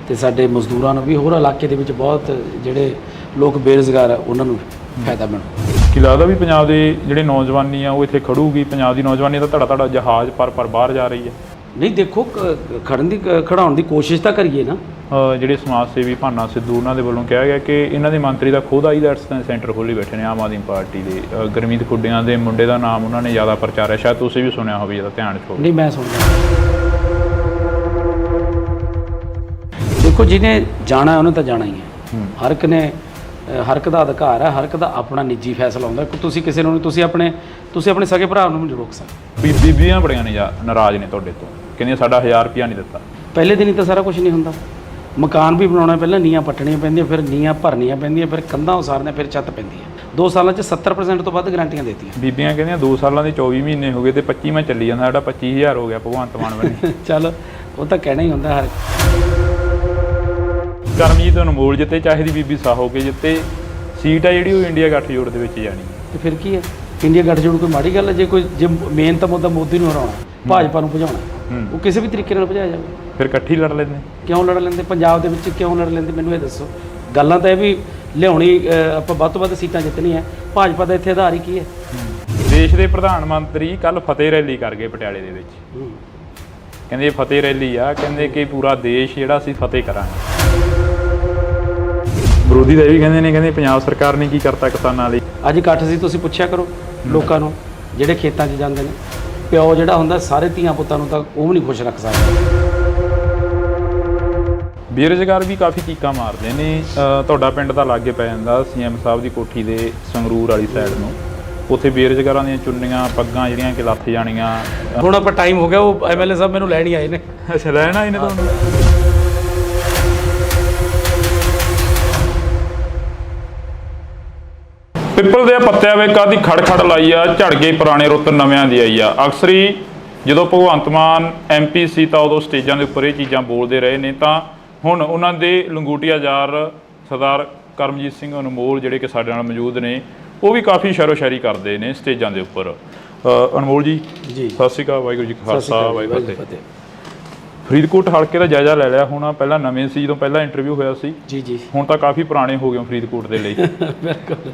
ਤੇ ਸਾਡੇ ਮਜ਼ਦੂਰਾਂ ਨੂੰ ਵੀ, ਹੋਰ ਇਲਾਕੇ ਦੇ ਵਿੱਚ ਬਹੁਤ ਜਿਹੜੇ ਲੋਕ ਬੇਰੁਜ਼ਗਾਰ ਆ ਉਹਨਾਂ ਨੂੰ ਫਾਇਦਾ ਮਿਲੂ। ਕੀ ਲੱਗਦਾ ਵੀ ਪੰਜਾਬ ਦੇ ਜਿਹੜੇ ਨੌਜਵਾਨੀ ਆ ਉਹ ਇੱਥੇ ਖੜੂਗੀ? ਪੰਜਾਬ ਦੀ ਨੌਜਵਾਨੀ ਦਾ ਧੜਾ ਜਹਾਜ਼ ਪਰ ਬਾਹਰ ਜਾ ਰਹੀ ਹੈ। ਨਹੀਂ, ਦੇਖੋ ਖੜਾਉਣ ਦੀ ਕੋਸ਼ਿਸ਼ ਤਾਂ ਕਰੀਏ ਨਾ। ਜਿਹੜੇ ਸਮਾਜ ਸੇਵੀ ਭਾਨਾ ਸਿੱਧੂ, ਉਹਨਾਂ ਦੇ ਵੱਲੋਂ ਕਿਹਾ ਗਿਆ ਕਿ ਇਹਨਾਂ ਦੇ ਮੰਤਰੀ ਦਾ ਖੁਦ ਆਈਲੈਟਸ ਸੈਂਟਰ ਖੋਲ੍ਹੀ ਬੈਠੇ ਨੇ ਆਮ ਆਦਮੀ ਪਾਰਟੀ ਦੇ। ਗੁਰਮੀਤ ਖੁੱਡੀਆਂ ਦੇ ਮੁੰਡੇ ਦਾ ਨਾਮ ਉਹਨਾਂ ਨੇ ਜ਼ਿਆਦਾ ਪ੍ਰਚਾਰਿਆ, ਸ਼ਾਇਦ ਤੁਸੀਂ ਵੀ ਸੁਣਿਆ ਹੋਵੇ, ਇਹਦਾ ਧਿਆਨ ਚ ਹੋਵੇ। ਨਹੀਂ, ਮੈਂ ਸੁਣਿਆ। ਦੇਖੋ, ਜਿਹਨੇ ਜਾਣਾ ਉਹਨੇ ਤਾਂ ਜਾਣਾ ਹੀ ਹੈ। ਹਰ ਇੱਕ ਦਾ ਅਧਿਕਾਰ ਹੈ, ਹਰ ਇੱਕ ਦਾ ਆਪਣਾ ਨਿੱਜੀ ਫੈਸਲਾ ਹੁੰਦਾ। ਤੁਸੀਂ ਕਿਸੇ ਨੂੰ ਤੁਸੀਂ ਆਪਣੇ ਸਕੇ ਭਰਾ ਨੂੰ ਨਹੀਂ ਰੋਕ ਸਕਦੇ। ਬੀਬੀਆਂ ਬੜੀਆਂ ਨੇ ਨਾਰਾਜ਼ ਨੇ ਤੁਹਾਡੇ ਤੋਂ, ਕਹਿੰਦੀਆਂ ਸਾਡਾ 1000 ਰੁਪਇਆ ਨਹੀਂ ਦਿੱਤਾ। ਪਹਿਲੇ ਦਿਨ ਹੀ ਤਾਂ ਸਾਰਾ ਕੁਝ ਨਹੀਂ ਹੁੰਦਾ। ਮਕਾਨ ਵੀ ਬਣਾਉਣਾ, ਪਹਿਲਾਂ ਨੀਹਾਂ ਪੱਟਣੀਆਂ ਪੈਂਦੀਆਂ, ਫਿਰ ਨੀਹਾਂ ਭਰਨੀਆਂ ਪੈਂਦੀਆਂ, ਫਿਰ ਕੰਧਾਂ ਉਸਾਰਨੀਆਂ, ਫਿਰ ਛੱਤ ਪੈਂਦੀ ਹੈ। 2 ਸਾਲਾਂ 'ਚ 70% ਤੋਂ ਵੱਧ ਗਾਰੰਟੀਆਂ ਦਿੱਤੀਆਂ। ਬੀਬੀਆਂ ਕਹਿੰਦੀਆਂ 2 ਸਾਲਾਂ ਦੇ 24 ਮਹੀਨੇ ਹੋ ਗਏ ਤੇ 25ਵਾਂ ਚੱਲੀ ਜਾਂਦਾ, ਸਾਡਾ 25,000 ਹੋ ਗਿਆ ਭਗਵੰਤ ਮਾਨ ਬਣੇ। ਚੱਲ, ਉਹ ਤਾਂ ਕਹਿਣਾ ਹੀ ਹੁੰਦਾ ਹਰ। ਕਰਮਜੀਤ ਅਨਮੋਲ ਜਿੱਤੇ, ਚਾਹੇ ਦੀ ਬੀਬੀ ਸਾਹੋ ਕੇ ਜਿੱਤੇ, ਸੀਟ ਆ ਜਿਹੜੀ ਉਹ ਇੰਡੀਆ ਗੱਠਜੋੜ ਦੇ ਵਿੱਚ ਜਾਣੀ ਹੈ। ਤੇ ਫਿਰ ਕੀ ਹੈ? ਇੰਡੀਆ ਗੱਠਜੋੜ ਕੋਈ ਮਾੜੀ ਗੱਲ ਹੈ? ਜੇ ਮੇਨ ਤਾਂ ਮੁੱਦਾ ਮੋਦੀ ਨੂੰ ਹਰਾਉਣਾ, ਭਾਜਪਾ ਨੂੰ ਭਜਾਉਣਾ, ਉਹ ਕਿਸੇ ਵੀ ਤਰੀਕੇ ਨਾਲ ਭਜਾਇਆ ਜਾਵੇ। ਫਿਰ ਇਕੱਠੀ ਲੜ ਲੈਂਦੇ? ਕਿਉਂ ਲੜ ਲੈਂਦੇ? ਪੰਜਾਬ ਦੇ ਵਿੱਚ ਕਿਉਂ ਲੜ ਲੈਂਦੇ? ਮੈਨੂੰ ਇਹ ਦੱਸੋ। ਗੱਲਾਂ ਤਾਂ ਇਹ ਵੀ ਲਿਆਉਣੀ, ਆਪਾਂ ਵੱਧ ਤੋਂ ਵੱਧ ਸੀਟਾਂ ਜਿੱਤਣੀਆਂ। ਭਾਜਪਾ ਦਾ ਇੱਥੇ ਆਧਾਰ ਹੀ ਕੀ ਹੈ? ਦੇਸ਼ ਦੇ ਪ੍ਰਧਾਨ ਮੰਤਰੀ ਕੱਲ ਫਤਿਹ ਰੈਲੀ ਕਰ ਗਏ ਪਟਿਆਲੇ ਦੇ ਵਿੱਚ। ਕਹਿੰਦੇ ਫਤਿਹ ਰੈਲੀ ਆ, ਕਹਿੰਦੇ ਕਿ ਪੂਰਾ ਦੇਸ਼ ਜਿਹੜਾ ਅਸੀਂ ਫਤਿਹ ਕਰਾਂਗੇ। ਵਿਰੋਧੀ ਤਾਂ ਇਹ ਵੀ ਕਹਿੰਦੇ ਨੇ, ਕਹਿੰਦੇ ਪੰਜਾਬ ਸਰਕਾਰ ਨੇ ਕੀ ਕਰਤਾ ਕਿਸਾਨਾਂ ਲਈ। ਅੱਜ ਇਕੱਠ ਸੀ, ਤੁਸੀਂ ਪੁੱਛਿਆ ਕਰੋ ਲੋਕਾਂ ਨੂੰ ਜਿਹੜੇ ਖੇਤਾਂ 'ਚ ਜਾਂਦੇ ਨੇ। ਪਿਓ ਜਿਹੜਾ ਹੁੰਦਾ ਸਾਰੇ ਧੀਆਂ ਪੁੱਤਾਂ ਨੂੰ ਤਾਂ ਉਹ ਵੀ ਨਹੀਂ ਖੁਸ਼ ਰੱਖ ਸਕਦਾ। ਬੇਰੁਜ਼ਗਾਰ ਵੀ ਕਾਫੀ ਚੀਕਾਂ ਮਾਰਦੇ ਨੇ। ਤੁਹਾਡਾ ਪਿੰਡ ਤਾਂ ਲਾਗੇ ਪੈ ਜਾਂਦਾ ਸੀਐਮ ਸਾਹਿਬ ਦੀ ਕੋਠੀ ਦੇ, ਸੰਗਰੂਰ ਵਾਲੀ ਸਾਈਡ ਨੂੰ। ਉੱਥੇ ਬੇਰੁਜ਼ਗਾਰਾਂ ਦੀਆਂ ਚੁੰਨੀਆਂ ਪੱਗਾਂ ਜਿਹੜੀਆਂ ਕਿ ਲੱਥ ਜਾਣੀਆਂ। ਹੁਣ ਆਪਾਂ ਟਾਈਮ ਹੋ ਗਿਆ, ਉਹ ਐਮਐਲਏ ਸਾਹਿਬ ਮੈਨੂੰ ਲੈਣ ਹੀ ਆਏ ਨੇ। ਅੱਛਾ, ਲੈਣ ਆਏ ਨੇ ਤੁਹਾਨੂੰ? ਪਿੱਪਲ ਦੇ ਪੱਤਿਆਂ ਵੇ ਕਾਦੀ ਖੜ ਲਾਈ ਆ, ਝੜ ਗਏ ਪੁਰਾਣੇ ਰੁੱਤ ਨਵਿਆਂ ਦੀ ਆਈ ਆ। ਅਕਸਰ ਹੀ ਜਦੋਂ ਭਗਵੰਤ ਮਾਨ ਐਮਪੀ ਸੀ ਤਾਂ ਉਦੋਂ ਸਟੇਜਾਂ ਦੇ ਉੱਪਰ ਇਹ ਚੀਜ਼ਾਂ ਬੋਲਦੇ ਰਹੇ ਨੇ, ਤਾਂ ਹੁਣ ਉਹਨਾਂ ਦੇ ਲੰਗੂਟੀਆ ਯਾਰ ਸਰਦਾਰ ਕਰਮਜੀਤ ਸਿੰਘ ਅਨਮੋਲ ਜਿਹੜੇ ਕਿ ਸਾਡੇ ਨਾਲ ਮੌਜੂਦ ਨੇ, ਉਹ ਵੀ ਕਾਫੀ ਸ਼ਾਇਰੀ ਕਰਦੇ ਨੇ ਸਟੇਜਾਂ ਦੇ ਉੱਪਰ। ਅਨਮੋਲ ਜੀ, ਸਤਿ ਸ਼੍ਰੀ ਅਕਾਲ। ਵਾਹਿਗੁਰੂ ਜੀ ਕਾ ਖਾਲਸਾ, ਵਾਹਿਗੁਰੂ ਜੀ ਕੀ ਫਤਿਹ। ਫਰੀਦਕੋਟ ਹਲਕੇ ਦਾ ਜਾਇਜ਼ਾ ਲੈ ਲਿਆ ਹੁਣ? ਪਹਿਲਾਂ ਨਵੇਂ ਸੀ ਜਦੋਂ ਪਹਿਲਾਂ ਇੰਟਰਵਿਊ ਹੋਇਆ ਸੀ। ਜੀ। ਹੁਣ ਤਾਂ ਕਾਫੀ ਪੁਰਾਣੇ ਹੋ ਗਏ ਫਰੀਦਕੋਟ ਦੇ ਲਈ। ਬਿਲਕੁਲ।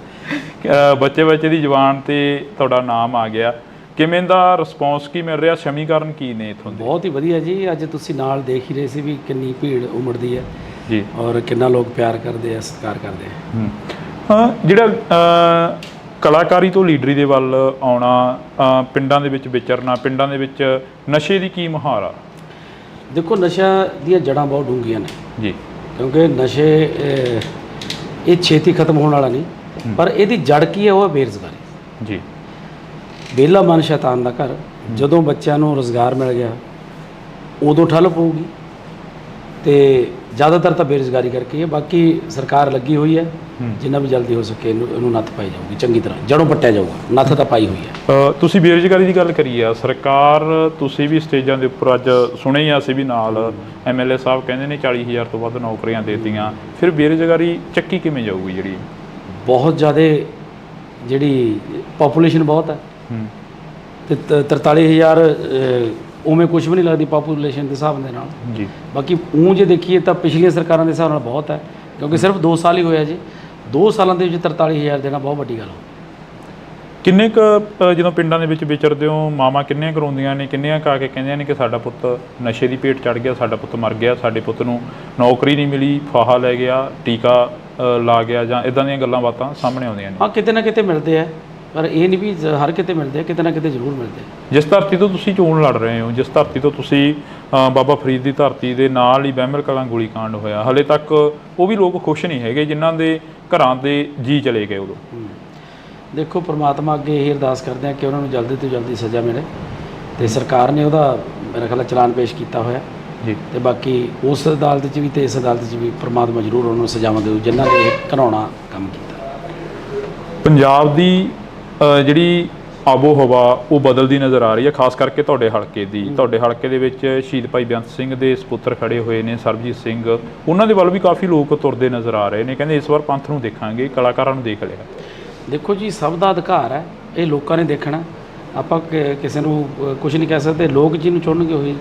ਬੱਚੇ ਦੀ ਜ਼ੁਬਾਨ ਤੇ ਤੁਹਾਡਾ ਨਾਮ ਆ ਗਿਆ। ਕਿਵੇਂ ਦਾ ਰਿਸਪੌਂਸ ਕੀ ਮਿਲ ਰਿਹਾ? ਸਮੀਕਰਨ ਕੀ ਨੇ ਇੱਥੋਂ ਦੇ? ਬਹੁਤ ਹੀ ਵਧੀਆ ਜੀ। ਅੱਜ ਤੁਸੀਂ ਨਾਲ ਦੇਖ ਹੀ ਰਹੇ ਸੀ ਵੀ ਕਿੰਨੀ ਭੀੜ ਉਮੜਦੀ ਹੈ ਜੀ, ਔਰ ਕਿੰਨਾ ਲੋਕ ਪਿਆਰ ਕਰਦੇ ਆ, ਸਤਿਕਾਰ ਕਰਦੇ ਆ। ਜਿਹੜਾ ਕਲਾਕਾਰੀ ਤੋਂ ਲੀਡਰੀ ਦੇ ਵੱਲ ਆਉਣਾ, ਪਿੰਡਾਂ ਦੇ ਵਿੱਚ ਵਿਚਰਨਾ, ਪਿੰਡਾਂ ਦੇ ਵਿੱਚ ਨਸ਼ੇ ਦੀ ਕੀ ਮੁਹਾਰ ਆ? ਦੇਖੋ, ਨਸ਼ਾ ਦੀਆਂ ਜੜ੍ਹਾਂ ਬਹੁਤ ਡੂੰਘੀਆਂ ਨੇ ਜੀ, ਕਿਉਂਕਿ ਨਸ਼ੇ ਇਹ ਛੇਤੀ ਖਤਮ ਹੋਣ ਵਾਲਾ ਨਹੀਂ, ਪਰ ਇਹਦੀ ਜੜ ਕੀ ਹੈ? ਉਹ ਹੈ ਬੇਰੁਜ਼ਗਾਰੀ ਜੀ। ਵਿਹਲਾ ਮਨ ਸ਼ੈਤਾਨ ਦਾ ਘਰ। ਜਦੋਂ ਬੱਚਿਆਂ ਨੂੰ ਰੁਜ਼ਗਾਰ ਮਿਲ ਗਿਆ ਉਦੋਂ ਠੱਲ ਪਊਗੀ, ਤੇ ਜ਼ਿਆਦਾਤਰ ਤਾਂ ਬੇਰੁਜ਼ਗਾਰੀ ਕਰਕੇ ਹੈ। ਬਾਕੀ ਸਰਕਾਰ ਲੱਗੀ ਹੋਈ ਹੈ, ਜਿੰਨਾ ਵੀ ਜਲਦੀ ਹੋ ਸਕੇ ਇਹਨੂੰ ਨੱਥ ਪਾਈ ਜਾਊਗੀ, ਚੰਗੀ ਤਰ੍ਹਾਂ ਜੜੋਂ ਪੱਟਿਆ ਜਾਊਗਾ। ਨੱਥ ਤਾਂ ਪਾਈ ਹੋਈ ਹੈ। ਤੁਸੀਂ ਬੇਰੁਜ਼ਗਾਰੀ ਦੀ ਗੱਲ ਕਰੀ ਆ, ਸਰਕਾਰ ਤੁਸੀਂ ਵੀ ਸਟੇਜਾਂ ਦੇ ਉੱਪਰ ਅੱਜ ਸੁਣੇ ਹੀ ਅਸੀਂ ਵੀ ਨਾਲ MLA ਸਾਹਿਬ ਕਹਿੰਦੇ ਨੇ 40,000 ਤੋਂ ਵੱਧ ਨੌਕਰੀਆਂ ਦੇ ਦਿੱਤੀਆਂ, ਫਿਰ ਬੇਰੁਜ਼ਗਾਰੀ ਚੱਕੀ ਕਿਵੇਂ ਜਾਊਗੀ? ਜਿਹੜੀ ਬਹੁਤ ਜ਼ਿਆਦਾ ਜਿਹੜੀ ਪਾਪੂਲੇਸ਼ਨ ਬਹੁਤ ਹੈ, ਤੇ 43,000 ਉਵੇਂ ਕੁਝ ਵੀ ਨਹੀਂ ਲੱਗਦੀ ਪਾਪੂਲੇਸ਼ਨ ਦੇ ਹਿਸਾਬ ਦੇ ਨਾਲ ਜੀ। ਬਾਕੀ ਜੇ ਦੇਖੀਏ ਤਾਂ ਪਿਛਲੀਆਂ ਸਰਕਾਰਾਂ ਦੇ ਹਿਸਾਬ ਨਾਲ ਬਹੁਤ ਹੈ, ਕਿਉਂਕਿ ਸਿਰਫ 2 ਸਾਲ ਹੀ ਹੋਇਆ ਜੀ। 2 ਸਾਲਾਂ ਦੇ ਵਿੱਚ 43,000 ਦੇਣਾ ਬਹੁਤ ਵੱਡੀ ਗੱਲ ਹੋ। ਕਿੰਨੇ ਕੁ ਜਦੋਂ ਪਿੰਡਾਂ ਦੇ ਵਿੱਚ ਵਿਚਰਦੇ ਹੋ, ਮਾਵਾਂ ਕਿੰਨੀਆਂ ਕਰਾਉਂਦੀਆਂ ਨੇ, ਕਿੰਨੀਆਂ ਕਾ ਕੇ ਕਹਿੰਦੀਆਂ ਨੇ ਕਿ ਸਾਡਾ ਪੁੱਤ ਨਸ਼ੇ ਦੀ ਭੇਟ ਚੜ ਗਿਆ, ਸਾਡਾ ਪੁੱਤ ਮਰ ਗਿਆ, ਸਾਡੇ ਪੁੱਤ ਨੂੰ ਨੌਕਰੀ ਨਹੀਂ ਮਿਲੀ, ਫਾਹਾ ਲੈ ਗਿਆ, ਟੀਕਾ ਲਾ ਗਿਆ, ਜਾਂ ਇਦਾਂ ਦੀਆਂ ਗੱਲਾਂ ਬਾਤਾਂ ਸਾਹਮਣੇ ਆਉਂਦੀਆਂ ਨੇ? ਹਾਂ, ਕਿਤੇ ਨਾ ਕਿਤੇ ਮਿਲਦੇ ਆ, ਪਰ ਇਹ ਨਹੀਂ ਵੀ ਹਰ ਕਿਤੇ ਮਿਲਦੇ ਆ, ਕਿਤੇ ਨਾ ਕਿਤੇ ਜ਼ਰੂਰ ਮਿਲਦੇ ਆ। ਜਿਸ ਧਰਤੀ ਤੋਂ ਤੁਸੀਂ ਚੋਣ ਲੜ ਰਹੇ ਹੋ, ਜਿਸ ਧਰਤੀ ਤੋਂ ਤੁਸੀਂ ਬਾਬਾ ਫਰੀਦ ਦੀ ਧਰਤੀ ਦੇ ਨਾਲ ਹੀ ਬਹਿਮਲ ਕਲਾਂ ਗੋਲੀकांड ਹੋਇਆ, ਹਲੇ ਤੱਕ ਉਹ ਵੀ ਲੋਕ ਖੁਸ਼ ਨਹੀਂ ਹੈਗੇ ਜਿਨ੍ਹਾਂ ਦੇ ਘਰਾਂ ਦੇ ਜੀ ਚਲੇ ਗਏ ਉਦੋਂ। ਦੇਖੋ, ਪ੍ਰਮਾਤਮਾ ਅੱਗੇ ਇਹ ਅਰਦਾਸ ਕਰਦੇ ਆ ਕਿ ਉਹਨਾਂ ਨੂੰ ਜਲਦੀ ਤੋਂ ਜਲਦੀ ਸਜ਼ਾ ਮਿਲੇ, ਤੇ ਸਰਕਾਰ ਨੇ ਉਹਦਾ ਮੇਰਾ ਖਿਆਲ ਚਲਾਨ ਪੇਸ਼ ਕੀਤਾ ਹੋਇਆ ਜੀ। ਤੇ ਬਾਕੀ ਉਸ ਅਦਾਲਤ 'ਚ ਵੀ ਤੇ ਇਸ ਅਦਾਲਤ 'ਚ ਵੀ ਪ੍ਰਮਾਤਮਾ ਜ਼ਰੂਰ ਉਹਨਾਂ ਨੂੰ ਸਜ਼ਾਵਾਂ ਦੇਊ ਜਿਨ੍ਹਾਂ ਨੇ ਇਹ ਘਿਨਾਉਣਾ ਕੰਮ ਕੀਤਾ। ਪੰਜਾਬ ਦੀ ਜਿਹੜੀ ਆਬੋ ਹਵਾ ਉਹ ਬਦਲਦੀ ਨਜ਼ਰ ਆ ਰਹੀ ਹੈ, ਖਾਸ ਕਰਕੇ ਤੁਹਾਡੇ ਹਲਕੇ ਦੀ। ਤੁਹਾਡੇ ਹਲਕੇ ਦੇ ਵਿੱਚ ਸ਼ਹੀਦ ਭਾਈ ਬੇਅੰਤ ਸਿੰਘ ਦੇ ਸਪੁੱਤਰ ਖੜੇ ਹੋਏ ਨੇ, ਸਰਬਜੀਤ ਸਿੰਘ, ਉਹਨਾਂ ਦੇ ਵੱਲ ਵੀ ਕਾਫੀ ਲੋਕ ਤੁਰਦੇ ਨਜ਼ਰ ਆ ਰਹੇ ਨੇ, ਕਹਿੰਦੇ ਇਸ ਵਾਰ ਪੰਥ ਨੂੰ ਦੇਖਾਂਗੇ, ਕਲਾਕਾਰਾਂ ਨੂੰ ਦੇਖ ਲਿਆ। ਦੇਖੋ ਜੀ, ਸਭ ਦਾ ਅਧਿਕਾਰ ਹੈ, ਇਹ ਲੋਕਾਂ ਨੇ ਦੇਖਣਾ। ਆਪਾਂ ਕਿਸੇ ਨੂੰ ਕੁਝ ਨਹੀਂ ਕਹਿ ਸਕਦੇ। ਲੋਕ ਜਿਹਨੂੰ ਚੁਣਨਗੇ ਉਹੀ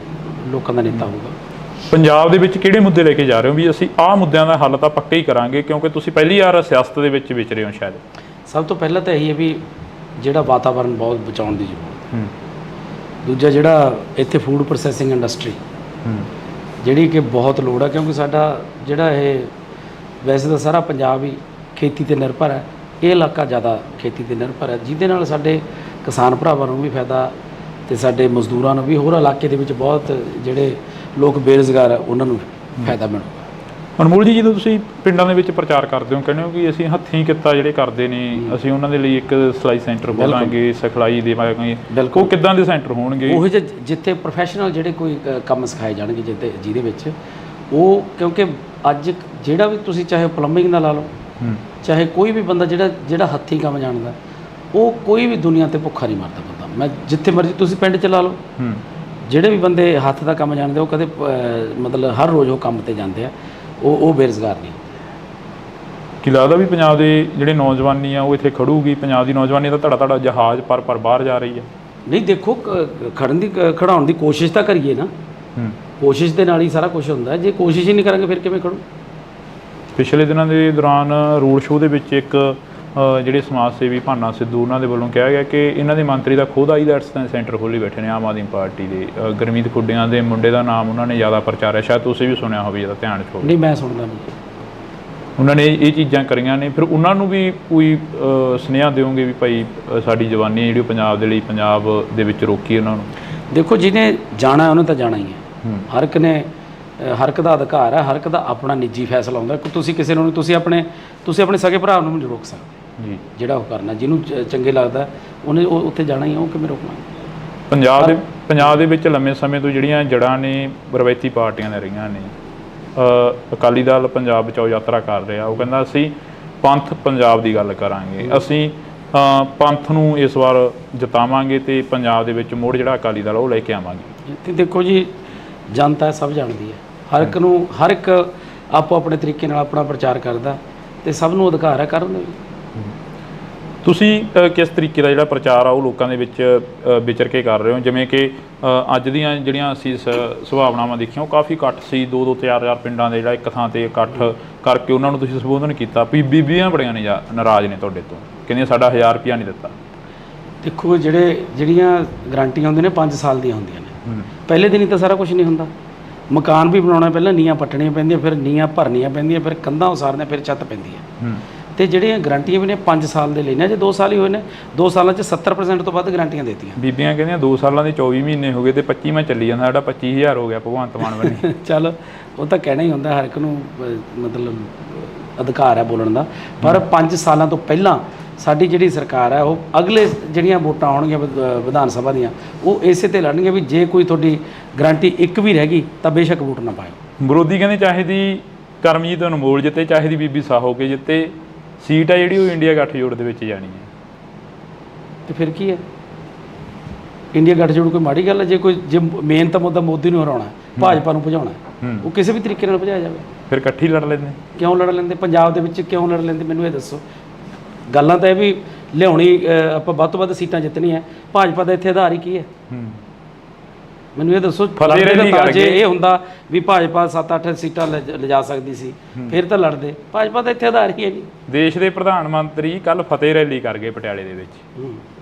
ਲੋਕਾਂ ਦਾ ਨੇਤਾ ਹੋਊਗਾ। ਪੰਜਾਬ ਦੇ ਵਿੱਚ ਕਿਹੜੇ ਮੁੱਦੇ ਲੈ ਕੇ ਜਾ ਰਹੇ ਹੋ ਵੀ ਅਸੀਂ ਆਹ ਮੁੱਦਿਆਂ ਦਾ ਹੱਲ ਤਾਂ ਪੱਕਾ ਹੀ ਕਰਾਂਗੇ, ਕਿਉਂਕਿ ਤੁਸੀਂ ਪਹਿਲੀ ਵਾਰ ਸਿਆਸਤ ਦੇ ਵਿੱਚ ਵਿਚਰੇ ਹੋ ਸ਼ਾਇਦ? ਸਭ ਤੋਂ ਪਹਿਲਾਂ ਤਾਂ ਇਹੀ ਹੈ ਵੀ ਜਿਹੜਾ ਵਾਤਾਵਰਨ ਬਹੁਤ ਬਚਾਉਣ ਦੀ ਜ਼ਰੂਰਤ ਹੈ। ਦੂਜਾ, ਜਿਹੜਾ ਇੱਥੇ ਫੂਡ ਪ੍ਰੋਸੈਸਿੰਗ ਇੰਡਸਟਰੀ ਜਿਹੜੀ ਕਿ ਬਹੁਤ ਲੋੜ ਹੈ, ਕਿਉਂਕਿ ਸਾਡਾ ਜਿਹੜਾ ਇਹ ਵੈਸੇ ਤਾਂ ਸਾਰਾ ਪੰਜਾਬ ਹੀ ਖੇਤੀ 'ਤੇ ਨਿਰਭਰ ਹੈ, ਇਹ ਇਲਾਕਾ ਜ਼ਿਆਦਾ ਖੇਤੀ 'ਤੇ ਨਿਰਭਰ ਹੈ, ਜਿਹਦੇ ਨਾਲ ਸਾਡੇ ਕਿਸਾਨ ਭਰਾਵਾਂ ਨੂੰ ਵੀ ਫਾਇਦਾ ਤੇ ਸਾਡੇ ਮਜ਼ਦੂਰਾਂ ਨੂੰ ਵੀ, ਹੋਰ ਇਲਾਕੇ ਦੇ ਵਿੱਚ ਬਹੁਤ ਜਿਹੜੇ ਲੋਕ ਬੇਰੁਜ਼ਗਾਰ ਹੈ ਉਹਨਾਂ ਨੂੰ ਫਾਇਦਾ ਮਿਲੂਗਾ। ਅਨਮੋਲ ਜੀ, ਜਦੋਂ ਤੁਸੀਂ ਪਿੰਡਾਂ ਦੇ ਵਿੱਚ ਪ੍ਰਚਾਰ ਕਰਦੇ ਹੋ, ਕਹਿੰਦੇ ਹੋ ਕਿ ਅਸੀਂ ਹੱਥੀਂ ਕਿੱਤਾ ਜਿਹੜੇ ਕਰਦੇ ਨੇ, ਅਸੀਂ ਉਹਨਾਂ ਦੇ ਲਈ ਇੱਕ ਸਿਲਾਈ ਸੈਂਟਰ ਖੋਲਾਂਗੇ, ਸਿਖਲਾਈ ਦੇਵਾਂਗੇ, ਉਹ ਕਿੱਦਾਂ ਦੇ ਸੈਂਟਰ ਹੋਣਗੇ? ਉਹ ਜਿੱਥੇ ਪ੍ਰੋਫੈਸ਼ਨਲ ਜਿਹੜੇ ਕੋਈ ਕੰਮ ਸਿਖਾਏ ਜਾਣਗੇ, ਜਿਹਦੇ ਵਿੱਚ ਉਹ, ਕਿਉਂਕਿ ਅੱਜ ਜਿਹੜਾ ਵੀ ਤੁਸੀਂ ਚਾਹੇ ਪਲੰਬਿੰਗ ਦਾ ਲਾ ਲਓ, ਚਾਹੇ ਕੋਈ ਵੀ ਬੰਦਾ ਜਿਹੜਾ ਹੱਥੀਂ ਕੰਮ ਜਾਣਦਾ, ਉਹ ਕੋਈ ਵੀ ਦੁਨੀਆ 'ਤੇ ਭੁੱਖਾ ਨਹੀਂ ਮਰਦਾ ਬੰਦਾ। ਮੈਂ ਜਿੱਥੇ ਮਰਜ਼ੀ ਤੁਸੀਂ ਪਿੰਡ 'ਚ ਲਾ ਲਓ, ਜਿਹੜੇ ਵੀ ਬੰਦੇ ਹੱਥ ਦਾ ਕੰਮ ਜਾਣਦੇ ਉਹ ਕਦੇ ਮਤਲਬ ਹਰ ਰੋਜ਼ ਉਹ ਕੰਮ 'ਤੇ ਜਾਂਦੇ ਆ, ਉਹ ਬੇਰੁਜ਼ਗਾਰ ਨਹੀਂ। ਕੀ ਲੱਗਦਾ ਵੀ ਪੰਜਾਬ ਦੇ ਜਿਹੜੇ ਨੌਜਵਾਨੀ ਆ ਉਹ ਇੱਥੇ ਖੜੂਗੀ? ਪੰਜਾਬ ਦੀ ਨੌਜਵਾਨੀ ਦਾ ਧੜਾ ਜਹਾਜ਼ ਪਰ ਬਾਹਰ ਜਾ ਰਹੀ ਹੈ। ਨਹੀਂ, ਦੇਖੋ, ਖੜਾਉਣ ਦੀ ਕੋਸ਼ਿਸ਼ ਤਾਂ ਕਰੀਏ ਨਾ। ਕੋਸ਼ਿਸ਼ ਦੇ ਨਾਲ ਹੀ ਸਾਰਾ ਕੁਝ ਹੁੰਦਾ। ਜੇ ਕੋਸ਼ਿਸ਼ ਹੀ ਨਹੀਂ ਕਰਾਂਗੇ ਫਿਰ ਕਿਵੇਂ ਖੜੂ? ਪਿਛਲੇ ਦਿਨਾਂ ਦੇ ਦੌਰਾਨ ਰੋਡ ਸ਼ੋਅ ਦੇ ਵਿੱਚ ਇੱਕ ਜਿਹੜੇ ਸਮਾਜ ਸੇਵੀ ਭਾਨਾ ਸਿੱਧੂ, ਉਹਨਾਂ ਦੇ ਵੱਲੋਂ ਕਿਹਾ ਗਿਆ ਕਿ ਇਹਨਾਂ ਦੇ ਮੰਤਰੀ ਦਾ ਖੁਦ ਆਈਲੈਟਸ ਦਾ ਸੈਂਟਰ ਖੋਲ੍ਹੀ ਬੈਠੇ ਨੇ ਆਮ ਆਦਮੀ ਪਾਰਟੀ ਦੇ। ਗੁਰਮੀਤ ਖੁੱਡੀਆਂ ਦੇ ਮੁੰਡੇ ਦਾ ਨਾਮ ਉਹਨਾਂ ਨੇ ਜ਼ਿਆਦਾ ਪ੍ਰਚਾਰਿਆ, ਸ਼ਾਇਦ ਤੁਸੀਂ ਵੀ ਸੁਣਿਆ ਹੋਵੇ, ਇਹਦਾ ਧਿਆਨ 'ਚ ਹੋਵੇ। ਨਹੀਂ, ਮੈਂ ਸੁਣਦਾ ਨਹੀਂ। ਉਹਨਾਂ ਨੇ ਇਹ ਚੀਜ਼ਾਂ ਕਰੀਆਂ ਨੇ, ਫਿਰ ਉਹਨਾਂ ਨੂੰ ਵੀ ਕੋਈ ਸੁਨੇਹਾ ਦਿਓਗੇ ਵੀ ਭਾਈ ਸਾਡੀ ਜਵਾਨੀ ਜਿਹੜੀ ਪੰਜਾਬ ਦੇ ਲਈ, ਪੰਜਾਬ ਦੇ ਵਿੱਚ ਰੋਕੀ ਉਹਨਾਂ ਨੂੰ? ਦੇਖੋ, ਜਿਹਨੇ ਜਾਣਾ ਉਹਨੇ ਤਾਂ ਜਾਣਾ ਹੀ ਹੈ। ਹਰ ਇੱਕ ਦਾ ਅਧਿਕਾਰ ਹੈ, ਹਰ ਇੱਕ ਦਾ ਆਪਣਾ ਨਿੱਜੀ ਫੈਸਲਾ ਹੁੰਦਾ। ਤੁਸੀਂ ਕਿਸੇ ਨੂੰ ਤੁਸੀਂ ਆਪਣੇ ਸਗੇ ਭਰਾ ਨੂੰ ਨਹੀਂ ਰੋਕ ਸਕਦੇ ਜੀ। ਜਿਹੜਾ ਉਹ ਕਰਨਾ, ਜਿਹਨੂੰ ਚੰਗੇ ਲੱਗਦਾ ਉਹਨੇ ਉੱਥੇ ਜਾਣਾ ਹੀ ਹੈ, ਉਹ ਕਿਵੇਂ ਰੋਕਣਾ? ਪੰਜਾਬ ਦੇ ਵਿੱਚ ਲੰਮੇ ਸਮੇਂ ਤੋਂ ਜਿਹੜੀਆਂ ਜੜ੍ਹਾਂ ਨੇ ਰਵਾਇਤੀ ਪਾਰਟੀਆਂ ਦੇ ਰਹੀਆਂ ਨੇ। ਅਕਾਲੀ ਦਲ ਪੰਜਾਬ ਬਚਾਓ ਯਾਤਰਾ ਕਰ ਰਿਹਾ, ਉਹ ਕਹਿੰਦਾ ਅਸੀਂ ਪੰਥ ਪੰਜਾਬ ਦੀ ਗੱਲ ਕਰਾਂਗੇ, ਅਸੀਂ ਪੰਥ ਨੂੰ ਇਸ ਵਾਰ ਜਿਤਾਵਾਂਗੇ ਤੇ ਪੰਜਾਬ ਦੇ ਵਿੱਚ ਮੁੜ ਜਿਹੜਾ ਅਕਾਲੀ ਦਲ ਉਹ ਲੈ ਕੇ ਆਵਾਂਗੇ। ਤੇ ਦੇਖੋ ਜੀ, ਜਨਤਾ ਸਭ ਜਾਣਦੀ ਹੈ, ਹਰ ਇੱਕ ਆਪੋ ਆਪਣੇ ਤਰੀਕੇ ਨਾਲ ਆਪਣਾ ਪ੍ਰਚਾਰ ਕਰਦਾ ਤੇ ਸਭ ਨੂੰ ਅਧਿਕਾਰ ਹੈ ਕਰਨ ਦਾ। ਤੁਸੀਂ ਕਿਸ ਤਰੀਕੇ ਦਾ ਜਿਹੜਾ ਪ੍ਰਚਾਰ ਆ ਉਹ ਲੋਕਾਂ ਦੇ ਵਿੱਚ ਵਿਚਰ ਕੇ ਕਰ ਰਹੇ ਹੋ? ਜਿਵੇਂ ਕਿ ਅੱਜ ਦੀਆਂ ਜਿਹੜੀਆਂ ਅਸੀਂ ਸੁਭਾਵਨਾਵਾਂ ਦੇਖੀਆਂ, ਉਹ ਕਾਫੀ ਇਕੱਠ ਸੀ, 2-2, 4-4 ਪਿੰਡਾਂ ਦੇ ਜਿਹੜਾ ਇੱਕ ਥਾਂ 'ਤੇ ਇਕੱਠ ਕਰਕੇ ਉਹਨਾਂ ਨੂੰ ਤੁਸੀਂ ਸੰਬੋਧਨ ਕੀਤਾ। ਬੀਬੀਆਂ ਬੜੀਆਂ ਨੇ ਨਾਰਾਜ਼ ਨੇ ਤੁਹਾਡੇ ਤੋਂ, ਕਹਿੰਦੀਆਂ ਸਾਡਾ 1000 ਰੁਪਇਆ ਨਹੀਂ ਦਿੱਤਾ। ਦੇਖੋ, ਜਿਹੜੀਆਂ ਗਰੰਟੀਆਂ ਹੁੰਦੀਆਂ ਨੇ 5 ਸਾਲ ਦੀਆਂ ਹੁੰਦੀਆਂ ਨੇ। ਪਹਿਲੇ ਦਿਨ ਹੀ ਤਾਂ ਸਾਰਾ ਕੁਝ ਨਹੀਂ ਹੁੰਦਾ। ਮਕਾਨ ਵੀ ਬਣਾਉਣਾ, ਪਹਿਲਾਂ ਨੀਆਂ ਪੱਟਣੀਆਂ ਪੈਂਦੀਆਂ, ਫਿਰ ਨੀਆਂ ਭਰਨੀਆਂ ਪੈਂਦੀਆਂ, ਫਿਰ ਕੰਧਾਂ ਉਸਾਰਨੀਆਂ, ਫਿਰ ਛੱਤ ਪੈਂਦੀ ਹੈ। ਤੇ ਜਿਹੜੀਆਂ ਗਰੰਟੀਆਂ ਵੀ ਨੇ 5 ਸਾਲ ਦੇ ਲੈਣੇ, ਜੇ 2 ਸਾਲ ਹੀ ਹੋਏ ਨੇ, 2 ਸਾਲਾਂ 'ਚ 70% ਤੋਂ ਵੱਧ ਗਰੰਟੀਆਂ ਦੇਤੀਆਂ। ਬੀਬੀਆਂ ਕਹਿੰਦੀਆਂ 2 ਸਾਲਾਂ ਦੇ 24 ਮਹੀਨੇ ਹੋ ਗਏ ਤੇ 25ਵਾਂ ਚੱਲੀ ਜਾਂਦਾ, ਸਾਡਾ 25000 ਹੋ ਗਿਆ ਭਗਵੰਤ ਮਾਨ ਬਣੇ। ਚੱਲ ਉਹ ਤਾਂ ਕਹਿਣਾ ਹੀ ਹੁੰਦਾ, ਹਰ ਇੱਕ ਨੂੰ ਮਤਲਬ ਅਧਿਕਾਰ ਹੈ ਬੋਲਣ ਦਾ, ਪਰ 5 ਸਾਲਾਂ ਤੋਂ ਪਹਿਲਾਂ ਸਾਡੀ ਜਿਹੜੀ ਸਰਕਾਰ ਹੈ ਉਹ ਅਗਲੇ ਜਿਹੜੀਆਂ ਵੋਟਾਂ ਆਉਣਗੀਆਂ ਵਿਧਾਨ ਸਭਾ ਦੀਆਂ, ਉਹ ਇਸੇ ਤੇ ਲੜਨਗੀਆਂ ਵੀ ਜੇ ਕੋਈ ਤੁਹਾਡੀ ਗਰੰਟੀ ਇੱਕ ਵੀ ਰਹਿ ਗਈ ਤਾਂ ਬੇਸ਼ੱਕ ਵੋਟ ਨਾ ਪਾਇਓ। ਵਿਰੋਧੀ ਕਹਿੰਦੇ ਚਾਹੇ ਦੀ ਕਰਮਜੀਤ ਅਨਮੋਲ ਜਿੱਤੇ, ਚਾਹੇ ਦੀ ਬੀਬੀ ਸਾਹੋ ਕੇ ਜਿੱਤੇ, ਸੀਟ ਆ ਜਿਹੜੀ ਉਹ ਇੰਡੀਆ ਗੱਠਜੋੜ ਦੇ ਵਿੱਚ ਜਾਣੀ ਹੈ। ਤੇ ਫਿਰ ਕੀ ਹੈ, ਇੰਡੀਆ ਗੱਠਜੋੜ ਕੋਈ ਮਾੜੀ ਗੱਲ ਹੈ? ਜੇ ਮੇਨ ਤਾਂ ਮੁੱਦਾ ਮੋਦੀ ਨੂੰ ਹਰਾਉਣਾ, ਭਾਜਪਾ ਨੂੰ ਭਜਾਉਣਾ, ਉਹ ਕਿਸੇ ਵੀ ਤਰੀਕੇ ਨਾਲ ਭਜਾਇਆ ਜਾਵੇ। ਫਿਰ ਇਕੱਠੀ ਲੜ ਲੈਂਦੇ। ਕਿਉਂ ਲੜ ਲੈਂਦੇ? ਪੰਜਾਬ ਦੇ ਵਿੱਚ ਕਿਉਂ ਲੜ ਲੈਂਦੇ, ਮੈਨੂੰ ਇਹ ਦੱਸੋ। ਗੱਲਾਂ ਤਾਂ ਇਹ ਵੀ ਲਿਆਉਣੀ, ਆਪਾਂ ਵੱਧ ਤੋਂ ਵੱਧ ਸੀਟਾਂ ਜਿੱਤਣੀਆਂ, ਭਾਜਪਾ ਦਾ ਇੱਥੇ ਆਧਾਰ ਹੀ ਕੀ ਹੈ? ਮੈਨੂੰ ਇਹ ਦੱਸੋ। ਜੇ ਇਹ ਹੁੰਦਾ ਵੀ ਭਾਜਪਾ 7-8 ਸੀਟਾਂ ਲਿਜਾ ਸਕਦੀ ਸੀ, ਫਿਰ ਤਾਂ ਲੜਦੇ। ਭਾਜਪਾ ਦਾ ਇੱਥੇ ਆਧਾਰ ਹੀ ਹੈ ਜੀ। ਦੇਸ਼ ਦੇ ਪ੍ਰਧਾਨ ਮੰਤਰੀ ਕੱਲ ਫਤਿਹ ਰੈਲੀ ਕਰ ਗਏ ਪਟਿਆਲੇ ਦੇ ਵਿੱਚ।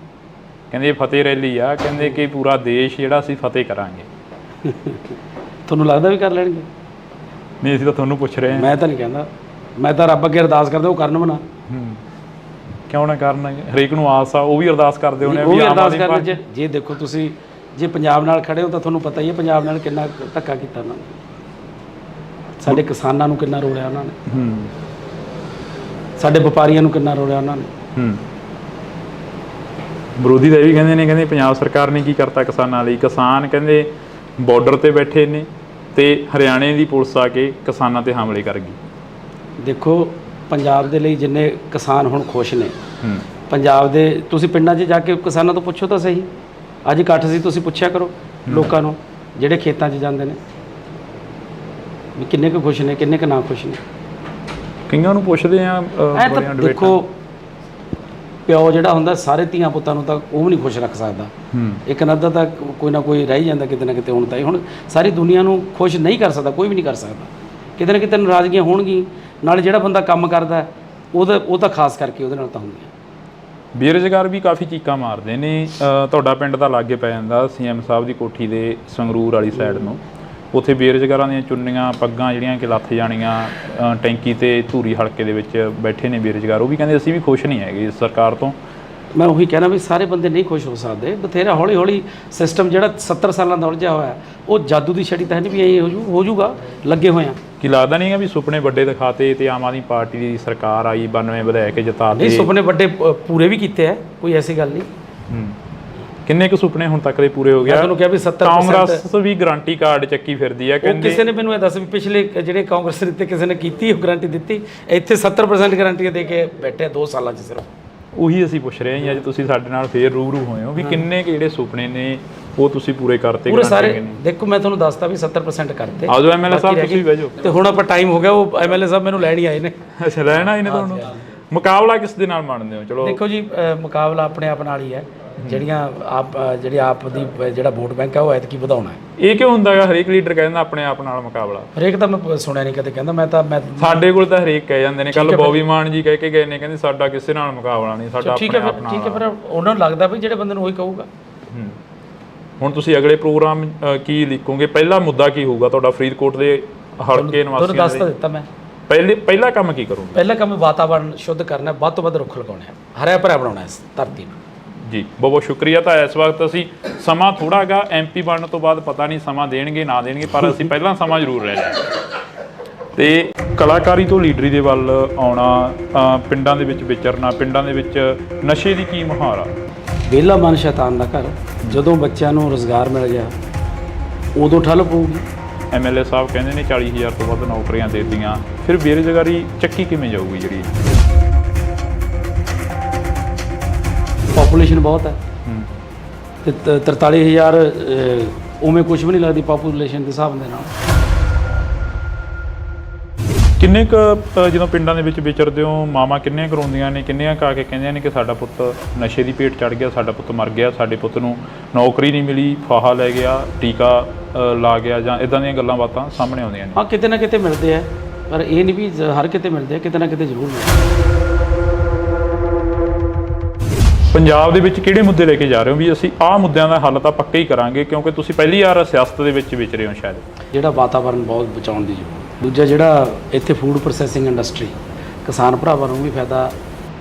ਕਹਿੰਦੇ ਫਤਿਹ ਰੈਲੀ ਆ, ਕਹਿੰਦੇ ਕਿ ਪੂਰਾ ਦੇਸ਼ ਜਿਹੜਾ ਅਸੀਂ ਫਤਿਹ ਕਰਾਂਗੇ। ਤੁਹਾਨੂੰ ਲੱਗਦਾ ਵੀ ਕਰ ਲੈਣਗੇ? ਨਹੀਂ, ਅਸੀਂ ਤਾਂ ਤੁਹਾਨੂੰ ਪੁੱਛ ਰਹੇ ਹਾਂ। ਮੈਂ ਤਾਂ ਨਹੀਂ ਕਹਿੰਦਾ, ਮੈਂ ਤਾਂ ਰੱਬ ਅੱਗੇ ਅਰਦਾਸ ਕਰਦਾ ਉਹ ਕਰਨ ਬਣਾ। ਕਿਉਂ ਨਾ ਕਰਨ? ਹਰੇਕ ਨੂੰ ਆਸ ਆ, ਉਹ ਵੀ ਅਰਦਾਸ ਕਰਦੇ ਹੋਣੇ। ਉਹ ਵੀ ਅਰਦਾਸ ਕਰਨ। ਜੇ ਦੇਖੋ ਤੁਸੀਂ ਜੇ ਪੰਜਾਬ ਨਾਲ ਖੜੇ ਹੋ ਤਾਂ ਤੁਹਾਨੂੰ ਪਤਾ ਹੀ ਹੈ ਪੰਜਾਬ ਨਾਲ ਕਿੰਨਾ ਧੱਕਾ ਕੀਤਾ ਉਹਨਾਂ ਨੇ, ਸਾਡੇ ਕਿਸਾਨਾਂ ਨੂੰ ਕਿੰਨਾ ਰੋਲਿਆ ਉਹਨਾਂ ਨੇ, ਸਾਡੇ ਵਪਾਰੀਆਂ ਨੂੰ ਕਿੰਨਾ ਰੋਲਿਆ ਉਹਨਾਂ ਨੇ। ਵਿਰੋਧੀ ਤਾਂ ਇਹ ਵੀ ਕਹਿੰਦੇ ਨੇ, ਕਹਿੰਦੇ ਪੰਜਾਬ ਸਰਕਾਰ ਨੇ ਕੀ ਕਰਤਾ ਕਿਸਾਨਾਂ ਲਈ। ਕਿਸਾਨ ਕਹਿੰਦੇ ਬਾਰਡਰ ਤੇ ਬੈਠੇ ਨੇ ਤੇ ਹਰਿਆਣੇ ਦੀ ਪੁਲਿਸ ਆ ਕੇ ਕਿਸਾਨਾਂ ਤੇ ਹਮਲੇ ਕਰ ਗਈ। ਦੇਖੋ ਪੰਜਾਬ ਦੇ ਲਈ ਜਿੰਨੇ ਕਿਸਾਨ ਹੁਣ ਖੁਸ਼ ਨੇ, ਪੰਜਾਬ ਦੇ ਤੁਸੀਂ ਪਿੰਡਾਂ 'ਚ ਜਾ ਕੇ ਕਿਸਾਨਾਂ ਤੋਂ ਪੁੱਛੋ ਤਾਂ ਸਹੀ। ਅੱਜ ਇਕੱਠ ਸੀ, ਤੁਸੀਂ ਪੁੱਛਿਆ ਕਰੋ ਲੋਕਾਂ ਨੂੰ ਜਿਹੜੇ ਖੇਤਾਂ 'ਚ ਜਾਂਦੇ ਨੇ ਵੀ ਕਿੰਨੇ ਕੁ ਖੁਸ਼ ਨੇ, ਕਿੰਨੇ ਕੁ ਨਾ ਖੁਸ਼ ਨੇ। ਕਈਆਂ ਨੂੰ ਪੁੱਛਦੇ ਆ। ਦੇਖੋ ਪਿਓ ਜਿਹੜਾ ਹੁੰਦਾ ਸਾਰੇ ਧੀਆਂ ਪੁੱਤਾਂ ਨੂੰ ਤਾਂ ਉਹ ਵੀ ਨਹੀਂ ਖੁਸ਼ ਰੱਖ ਸਕਦਾ। ਇੱਕ ਨੱਦਾ ਤਾਂ ਕੋਈ ਨਾ ਕੋਈ ਰਹਿ ਜਾਂਦਾ ਕਿਤੇ ਨਾ ਕਿਤੇ। ਹੁਣ ਸਾਰੀ ਦੁਨੀਆ ਨੂੰ ਖੁਸ਼ ਨਹੀਂ ਕਰ ਸਕਦਾ, ਕੋਈ ਵੀ ਨਹੀਂ ਕਰ ਸਕਦਾ। ਕਿਤੇ ਨਾ ਕਿਤੇ ਨਾਰਾਜ਼ਗੀਆਂ ਹੋਣਗੀਆਂ। ਨਾਲ ਜਿਹੜਾ ਬੰਦਾ ਕੰਮ ਕਰਦਾ ਉਹ ਤਾਂ ਖਾਸ ਕਰਕੇ ਉਹਦੇ ਨਾਲ ਤਾਂ ਹੁੰਦੀਆਂ। ਬੇਰੁਜ਼ਗਾਰ ਵੀ ਕਾਫੀ ਚੀਕਾਂ ਮਾਰਦੇ ਨੇ। ਤੁਹਾਡਾ ਪਿੰਡ ਤਾਂ ਲਾਗੇ ਪੈ ਜਾਂਦਾ ਸੀਐਮ ਸਾਹਿਬ ਦੀ ਕੋਠੀ ਦੇ ਸੰਗਰੂਰ ਵਾਲੀ ਸਾਈਡ ਨੂੰ। ਉੱਥੇ ਬੇਰੁਜ਼ਗਾਰਾਂ ਦੀਆਂ ਚੁੰਨੀਆਂ ਪੱਗਾਂ ਜਿਹੜੀਆਂ ਕਿ ਲੱਥ ਜਾਣੀਆਂ, ਟੈਂਕੀ ਤੇ ਧੂਰੀ ਹਲਕੇ ਦੇ ਵਿੱਚ ਬੈਠੇ ਨੇ ਬੇਰੁਜ਼ਗਾਰ। ਉਹ ਵੀ ਕਹਿੰਦੇ ਅਸੀਂ ਵੀ ਖੁਸ਼ ਨਹੀਂ ਹੈਗੇ ਇਸ ਸਰਕਾਰ ਤੋਂ। ਮੈਂ ਉਹੀ ਕਹਿਣਾ ਵੀ ਸਾਰੇ ਬੰਦੇ ਨਹੀਂ ਖੁਸ਼ ਹੋ ਸਕਦੇ। ਬਥੇਰਾ ਹੌਲੀ ਹੌਲੀ ਸਿਸਟਮ ਜਿਹੜਾ 70 ਸਾਲਾਂ ਦਾ ਉਲਝਿਆ ਹੋਇਆ, ਉਹ ਜਾਦੂ ਦੀ ਛੜੀ ਤਾਂ ਹੈ ਨਹੀਂ ਵੀ ਇਹ ਹੋ ਜੂਗਾ। ਲੱਗੇ ਹੋਏ ਆ। ਕੀ ਲੱਗਦਾ ਨਹੀਂ ਵੀ ਸੁਪਨੇ ਵੱਡੇ ਦਿਖਾਤੇ ਤੇ ਆਮ ਆਦਮੀ ਪਾਰਟੀ ਦੀ ਸਰਕਾਰ ਆਈ, 92 ਵਿਧਾਇਕ ਜਿਤਾ ਨਹੀਂ, ਸੁਪਨੇ ਵੱਡੇ ਪੂਰੇ ਵੀ ਕੀਤੇ ਆ, ਕੋਈ ਐਸੀ ਗੱਲ ਨਹੀਂ। ਕਿੰਨੇ ਕੁ ਸੁਪਨੇ ਹੁਣ ਤੱਕ ਦੇ ਪੂਰੇ ਹੋ ਗਿਆ? ਤੁਹਾਨੂੰ ਕਿਹਾ ਵੀ 70% ਕਾਂਗਰਸ ਵੀ ਗਾਰੰਟੀ ਕਾਰਡ ਚੱਕੀ ਫਿਰਦੀ ਆ। ਕਹਿੰਦੇ ਕਿਸੇ ਨੇ ਮੈਨੂੰ ਇਹ ਦੱਸ ਵੀ ਪਿਛਲੇ ਜਿਹੜੇ ਕਾਂਗਰਸ ਦਿੱਤੇ ਕਿਸੇ ਨੇ ਕੀਤੀ ਉਹ ਗਾਰੰਟੀ ਦਿੱਤੀ? ਇੱਥੇ 70% ਗਾਰੰਟੀਆਂ ਦੇ ਕੇ ਬੈਠੇ 2 ਸਾਲਾਂ 'ਚ ਸਿਰਫ। ਉਹੀ ਅਸੀਂ ਪੁੱਛ ਰਹੇ ਹਾਂ। ਅੱਜ ਤੁਸੀਂ ਸਾਡੇ ਨਾਲ ਫੇਰ ਰੂਬਰੂ ਹੋਏ ਹੋ ਵੀ ਕਿੰਨੇ ਕੁ ਜਿਹੜੇ ਸੁਪਨੇ ਨੇ ਉਹ ਤੁਸੀਂ ਪੂਰੇ ਕਰਤੇ? ਪੂਰੇ ਸਾਰੇ। ਦੇਖੋ ਮੈਂ ਤੁਹਾਨੂੰ ਦੱਸਤਾ ਵੀ 70% ਕਰਤੇ। ਆਜੋ ਐਮਐਲਏ ਸਾਹਿਬ, ਤੁਸੀਂ ਬਹਿ ਜਾਓ। ਤੇ ਹੁਣ ਆਪਾਂ ਟਾਈਮ ਹੋ ਗਿਆ, ਉਹ ਐਮਐਲਏ ਸਾਹਿਬ ਮੈਨੂੰ ਲੈਣ ਹੀ ਆਏ ਨੇ। ਅੱਛਾ, ਲੈਣ ਆਏ ਨੇ ਤੁਹਾਨੂੰ। ਮੁਕਾਬਲਾ ਕਿਸ ਦੇ ਨਾਲ ਮੰਨਦੇ ਹੋ? ਚਲੋ ਦੇਖੋ ਜੀ, ਮੁਕਾਬਲਾ ਆਪਣੇ ਆਪ ਨਾਲ ਹੀ ਹੈ। ਜਿਹੜੀ ਆਪ ਦੀ ਜਿਹੜਾ ਵੋਟ ਬੈਂਕ ਹੈ ਉਹ ਐਤਕੀ ਵਧਾਉਣਾ ਹੈ। ਇਹ ਕਿਉਂ ਹੁੰਦਾ ਹੈਗਾ? ਹਰੇਕ ਲੀਡਰ ਕਹਿੰਦਾ ਆਪਣੇ ਆਪ ਨਾਲ ਮੁਕਾਬਲਾ। ਹਰੇਕ ਤਾਂ ਮੈਂ ਸੁਣਿਆ ਨਹੀਂ ਕਦੇ ਕਹਿੰਦਾ। ਮੈਂ ਸਾਡੇ ਕੋਲ ਤਾਂ ਹਰੇਕ ਕਹਿ ਜਾਂਦੇ ਨੇ। ਕੱਲ ਬੋਬੀ ਮਾਨ ਜੀ ਕਹਿ ਕੇ ਗਏ ਨੇ, ਕਹਿੰਦੇ ਸਾਡਾ ਕਿਸੇ ਨਾਲ ਮੁਕਾਬਲਾ ਨਹੀਂ, ਸਾਡਾ ਆਪਣੇ ਆਪ ਨਾਲ। ਠੀਕ ਹੈ, ਫਿਰ ਉਹਨਾਂ ਨੂੰ ਲੱਗਦਾ ਵੀ ਜਿਹੜੇ ਬੰਦੇ ਨੂੰ ਉਹੀ ਕਹੂਗਾ। ਹੁਣ ਤੁਸੀਂ ਅਗਲੇ ਪ੍ਰੋਗਰਾਮ ਕੀ ਲਿਖੋਗੇ? ਪਹਿਲਾ ਮੁੱਦਾ ਕੀ ਹੋਊਗਾ ਤੁਹਾਡਾ ਫਰੀਦਕੋਟ ਦੇ ਹਲਕੇ ਨਿਵਾਸੀਆਂ ਤੁਹਾਨੂੰ ਦੱਸ ਤਾਂ ਦਿੱਤਾ ਮੈਂ। ਪਹਿਲਾ ਕੰਮ ਕੀ ਕਰੋਗੇ? ਪਹਿਲਾ ਕੰਮ ਵਾਤਾਵਰਣ ਸ਼ੁੱਧ ਕਰਨਾ, ਵੱਧ ਤੋਂ ਵੱਧ ਰੁੱਖ ਲਗਾਉਣੇ ਆ, ਹਰਿਆ ਭਰਿਆ ਬਣਾਉਣਾ ਇਸ ਧਰਤੀ ਨੂੰ। ਜੀ ਬਹੁਤ ਬਹੁਤ ਸ਼ੁਕਰੀਆ। ਤਾਂ ਇਸ ਵਕਤ ਅਸੀਂ ਸਮਾਂ ਥੋੜਾ ਗਾ ਐਮਪੀ ਬਣਨ ਤੋਂ ਬਾਅਦ ਪਤਾ ਨਹੀਂ ਸਮਾਂ ਦੇਣਗੇ ਨਾ ਦੇਣਗੇ, ਪਰ ਅਸੀਂ ਪਹਿਲਾਂ ਸਮਾਂ ਜ਼ਰੂਰ ਲੈ ਲਿਆ। ਤੇ ਕਲਾਕਾਰੀ ਤੋਂ ਲੀਡਰੀ ਦੇ ਵੱਲ ਆਉਣਾ, ਪਿੰਡਾਂ ਦੇ ਵਿੱਚ ਵਿਚਰਨਾ, ਪਿੰਡਾਂ ਦੇ ਵਿੱਚ ਨਸ਼ੇ ਦੀ ਕੀ ਮੁਹਾਰ ਆ? ਵਿਹਲਾ ਮਨ ਸ਼ੈਤਾਨ ਦਾ ਘਰ। ਜਦੋਂ ਬੱਚਿਆਂ ਨੂੰ ਰੁਜ਼ਗਾਰ ਮਿਲ ਗਿਆ ਉਦੋਂ ਠੱਲ ਪਊਗੀ। ਐਮਐਲਏ ਸਾਹਿਬ ਕਹਿੰਦੇ ਨੇ 40,000 ਤੋਂ ਵੱਧ ਨੌਕਰੀਆਂ ਦੇ ਦਿੱਤੀਆਂ, ਫਿਰ ਬੇਰੁਜ਼ਗਾਰੀ ਚੱਕੀ ਕਿਵੇਂ ਜਾਊਗੀ? ਜਿਹੜੀ ਪਾਪੂਲੇਸ਼ਨ ਬਹੁਤ ਹੈ ਤੇ 43,000 ਉਵੇਂ ਕੁਝ ਵੀ ਨਹੀਂ ਲੱਗਦੀ ਪਾਪੂਲੇਸ਼ਨ ਦੇ ਹਿਸਾਬ ਦੇ ਨਾਲ। ਕਿੰਨੇ ਕੁ ਜਦੋਂ ਪਿੰਡਾਂ ਦੇ ਵਿੱਚ ਵਿਚਰਦੇ ਹੋ, ਮਾਵਾਂ ਕਿੰਨੀਆਂ ਕਰਾਉਂਦੀਆਂ ਨੇ, ਕਿੰਨੀਆਂ ਕਾ ਕੇ ਕਹਿੰਦੀਆਂ ਨੇ ਕਿ ਸਾਡਾ ਪੁੱਤ ਨਸ਼ੇ ਦੀ ਭੇਟ ਚੜ੍ਹ ਗਿਆ, ਸਾਡਾ ਪੁੱਤ ਮਰ ਗਿਆ, ਸਾਡੇ ਪੁੱਤ ਨੂੰ ਨੌਕਰੀ ਨਹੀਂ ਮਿਲੀ, ਫਾਹਾ ਲੈ ਗਿਆ, ਟੀਕਾ ਲਾ ਗਿਆ, ਜਾਂ ਇਦਾਂ ਦੀਆਂ ਗੱਲਾਂ ਬਾਤਾਂ ਸਾਹਮਣੇ ਆਉਂਦੀਆਂ ਨੇ। ਹਾਂ, ਕਿਤੇ ਨਾ ਕਿਤੇ ਮਿਲਦੇ ਆ, ਪਰ ਇਹ ਨਹੀਂ ਵੀ ਹਰ ਕਿਤੇ ਮਿਲਦੇ ਆ, ਕਿਤੇ ਨਾ ਕਿਤੇ ਜ਼ਰੂਰ ਮਿਲਦੇ। ਪੰਜਾਬ ਦੇ ਵਿੱਚ ਕਿਹੜੇ ਮੁੱਦੇ ਲੈ ਕੇ ਜਾ ਰਹੇ ਹੋ ਵੀ ਅਸੀਂ ਆਹ ਮੁੱਦਿਆਂ ਦਾ ਹੱਲ ਤਾਂ ਪੱਕਾ ਹੀ ਕਰਾਂਗੇ, ਕਿਉਂਕਿ ਤੁਸੀਂ ਪਹਿਲੀ ਵਾਰ ਸਿਆਸਤ ਦੇ ਵਿੱਚ ਵਿਚਰੇ ਹੋ ਸ਼ਾਇਦ? ਜਿਹੜਾ ਵਾਤਾਵਰਨ ਬਹੁਤ ਬਚਾਉਣ ਦੀ ਜ਼ਰੂਰਤ। ਦੂਜਾ ਜਿਹੜਾ ਇੱਥੇ ਫੂਡ ਪ੍ਰੋਸੈਸਿੰਗ ਇੰਡਸਟਰੀ ਕਿਸਾਨ ਭਰਾਵਾਂ ਨੂੰ ਵੀ ਫਾਇਦਾ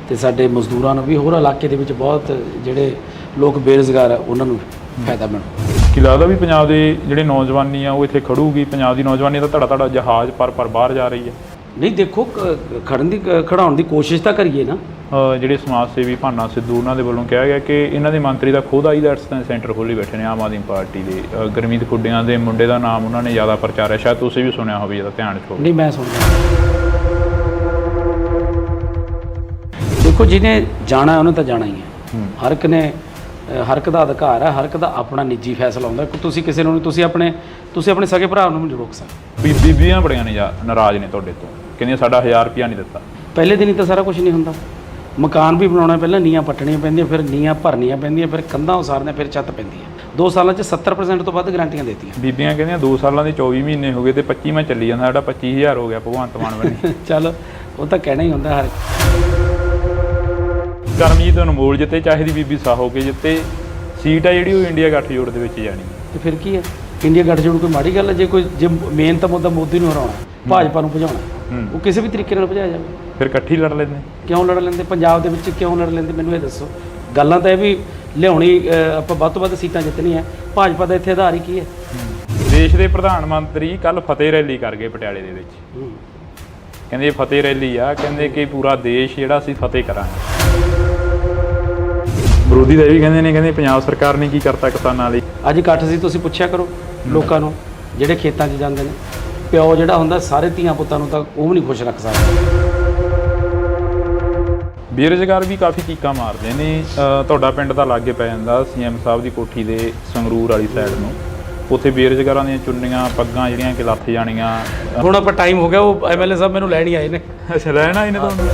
ਤੇ ਸਾਡੇ ਮਜ਼ਦੂਰਾਂ ਨੂੰ ਵੀ, ਹੋਰ ਇਲਾਕੇ ਦੇ ਵਿੱਚ ਬਹੁਤ ਜਿਹੜੇ ਲੋਕ ਬੇਰੁਜ਼ਗਾਰ ਆ ਉਹਨਾਂ ਨੂੰ ਫਾਇਦਾ ਮਿਲੂ। ਕੀ ਲੱਗਦਾ ਵੀ ਪੰਜਾਬ ਦੇ ਜਿਹੜੇ ਨੌਜਵਾਨੀ ਆ ਉਹ ਇੱਥੇ ਖੜੂਗੀ? ਪੰਜਾਬ ਦੀ ਨੌਜਵਾਨੀ ਤਾਂ ਧੜਾ ਜਹਾਜ਼ ਪਰ ਬਾਹਰ ਜਾ ਰਹੀ ਹੈ। ਨਹੀਂ ਦੇਖੋ, ਖੜਾਉਣ ਦੀ ਕੋਸ਼ਿਸ਼ ਤਾਂ ਕਰੀਏ ਨਾ। ਜਿਹੜੇ ਸਮਾਜ ਸੇਵੀ ਭਾਨਾ ਸਿੱਧੂ ਉਹਨਾਂ ਦੇ ਵੱਲੋਂ ਕਿਹਾ ਗਿਆ ਕਿ ਇਹਨਾਂ ਦੇ ਮੰਤਰੀ ਦਾ ਖੁਦ ਆਈਲੈਟਸ ਦਾ ਸੈਂਟਰ ਖੋਲ੍ਹੀ ਬੈਠੇ ਨੇ ਆਮ ਆਦਮੀ ਪਾਰਟੀ ਦੇ। ਗੁਰਮੀਤ ਖੁੱਡੀਆਂ ਦੇ ਮੁੰਡੇ ਦਾ ਨਾਮ ਉਹਨਾਂ ਨੇ ਜ਼ਿਆਦਾ ਪ੍ਰਚਾਰਿਆ, ਸ਼ਾਇਦ ਤੁਸੀਂ ਵੀ ਸੁਣਿਆ ਹੋਵੇ, ਇਹਦਾ ਧਿਆਨ ਚ ਹੋਵੇ। ਨਹੀਂ, ਮੈਂ ਸੁਣਦਾ। ਦੇਖੋ, ਜਿਹਨੇ ਜਾਣਾ ਉਹਨੇ ਤਾਂ ਜਾਣਾ ਹੀ ਹੈ। ਹਰ ਇੱਕ ਦਾ ਅਧਿਕਾਰ ਹੈ, ਹਰ ਇੱਕ ਦਾ ਆਪਣਾ ਨਿੱਜੀ ਫੈਸਲਾ ਹੁੰਦਾ। ਤੁਸੀਂ ਕਿਸੇ ਨੂੰ ਤੁਸੀਂ ਆਪਣੇ ਸਗੇ ਭਰਾ ਨੂੰ ਨਹੀਂ ਰੋਕ ਸਕਦੇ। ਬੀਬੀਆਂ ਬੜੀਆਂ ਨੇ ਨਾਰਾਜ਼ ਨੇ ਤੁਹਾਡੇ ਤੋਂ, ਕਹਿੰਦੀਆਂ ਸਾਡਾ 1000 ਰੁਪਇਆ ਨਹੀਂ ਦਿੱਤਾ। ਪਹਿਲੇ ਦਿਨ ਹੀ ਤਾਂ ਸਾਰਾ ਕੁਝ ਨਹੀਂ ਹੁੰਦਾ। ਮਕਾਨ ਵੀ ਬਣਾਉਣਾ, ਪਹਿਲਾਂ ਨੀਹਾਂ ਪੱਟਣੀਆਂ ਪੈਂਦੀਆਂ, ਫਿਰ ਨੀਹਾਂ ਭਰਨੀਆਂ ਪੈਂਦੀਆਂ, ਫਿਰ ਕੰਧਾਂ ਉਸਾਰਨੀਆਂ, ਫਿਰ ਛੱਤ ਪੈਂਦੀ ਹੈ। 2 ਸਾਲਾਂ 'ਚ 70% ਤੋਂ ਵੱਧ ਗਰੰਟੀਆਂ ਦਿੱਤੀਆਂ। ਬੀਬੀਆਂ ਕਹਿੰਦੀਆਂ 2 ਸਾਲਾਂ ਦੇ 24 ਮਹੀਨੇ ਹੋ ਗਏ ਤੇ 25ਵਾਂ ਚੱਲੀ ਜਾਂਦਾ, ਸਾਡਾ 25000 ਹੋ ਗਿਆ ਭਗਵੰਤ ਮਾਨ ਬਣੀ। ਚੱਲ, ਉਹ ਤਾਂ ਕਹਿਣਾ ਹੀ ਹੁੰਦਾ ਹਰ। ਕਰਮਜੀਤ ਅਨਮੋਲ ਜਿੱਤੇ, ਚਾਹੇ ਦੀ ਬੀਬੀ ਸਾਹੋ ਕੇ ਜਿੱਤੇ, ਸੀਟ ਆ ਜਿਹੜੀ ਉਹ ਇੰਡੀਆ ਗੱਠਜੋੜ ਦੇ ਵਿੱਚ ਜਾਣੀ। ਤੇ ਫਿਰ ਕੀ ਹੈ? ਇੰਡੀਆ ਗੱਠਜੋੜ ਕੋਈ ਮਾੜੀ ਗੱਲ ਹੈ? ਜੇ ਮੇਨ ਤਾਂ ਮੁੱਦਾ ਮੋਦੀ ਨੂੰ ਹਰਾਉਣਾ, ਭਾਜਪਾ ਨੂੰ ਭਜਾਉਣਾ, ਉਹ ਕਿਸੇ ਵੀ ਤਰੀਕੇ ਨਾਲ ਭਜਾਇਆ ਜਾਵੇ। ਫਿਰ ਇਕੱਠੀ ਲੜ ਲੈਂਦੇ। ਕਿਉਂ ਲੜ ਲੈਂਦੇ? ਪੰਜਾਬ ਦੇ ਵਿੱਚ ਕਿਉਂ ਲੜ ਲੈਂਦੇ? ਮੈਨੂੰ ਇਹ ਦੱਸੋ। ਗੱਲਾਂ ਤਾਂ ਇਹ ਵੀ ਲਿਆਉਣੀ, ਆਪਾਂ ਵੱਧ ਤੋਂ ਵੱਧ ਸੀਟਾਂ ਜਿੱਤਣੀਆਂ। ਭਾਜਪਾ ਦਾ ਇੱਥੇ ਆਧਾਰ ਹੀ ਕੀ ਹੈ? ਦੇਸ਼ ਦੇ ਪ੍ਰਧਾਨ ਮੰਤਰੀ ਕੱਲ ਫਤਿਹ ਰੈਲੀ ਕਰ ਗਏ ਪਟਿਆਲੇ ਦੇ ਵਿੱਚ। ਕਹਿੰਦੇ ਫਤਿਹ ਰੈਲੀ ਆ, ਕਹਿੰਦੇ ਕਿ ਪੂਰਾ ਦੇਸ਼ ਜਿਹੜਾ ਅਸੀਂ ਫਤਿਹ ਕਰਾਂਗੇ। ਵਿਰੋਧੀ ਤਾਂ ਇਹ ਵੀ ਕਹਿੰਦੇ ਪੰਜਾਬ ਸਰਕਾਰ ਨੇ ਕੀ ਕਰਤਾ ਕਿਸਾਨਾਂ ਲਈ। ਅੱਜ ਇਕੱਠ ਸੀ, ਤੁਸੀਂ ਪੁੱਛਿਆ ਕਰੋ ਲੋਕਾਂ ਨੂੰ ਜਿਹੜੇ ਖੇਤਾਂ 'ਚ ਜਾਂਦੇ ਨੇ। ਪਿਓ ਜਿਹੜਾ ਹੁੰਦਾ ਸਾਰੇ ਧੀਆਂ ਪੁੱਤਾਂ ਨੂੰ ਤਾਂ ਉਹ ਵੀ ਨਹੀਂ ਖੁਸ਼ ਰੱਖ ਸਕਦਾ। ਬੇਰੁਜ਼ਗਾਰ ਵੀ ਕਾਫੀ ਚੀਕਾਂ ਮਾਰਦੇ ਨੇ। ਤੁਹਾਡਾ ਪਿੰਡ ਤਾਂ ਲਾਗੇ ਪੈ ਜਾਂਦਾ ਸੀਐਮ ਸਾਹਿਬ ਦੀ ਕੋਠੀ ਦੇ ਸੰਗਰੂਰ ਵਾਲੀ ਸਾਈਡ ਨੂੰ। ਉੱਥੇ ਬੇਰੁਜ਼ਗਾਰਾਂ ਦੀਆਂ ਚੁੰਨੀਆਂ ਪੱਗਾਂ ਜਿਹੜੀਆਂ ਕਿ ਲੱਥ ਜਾਣੀਆਂ। ਹੁਣ ਆਪਾਂ ਟਾਈਮ ਹੋ ਗਿਆ, ਉਹ ਐਮਐਲਏ ਸਾਹਿਬ ਮੈਨੂੰ ਲੈਣ ਹੀ ਆਏ ਨੇ। ਅੱਛਾ, ਲੈਣ ਆਏ ਨੇ ਤੁਹਾਨੂੰ?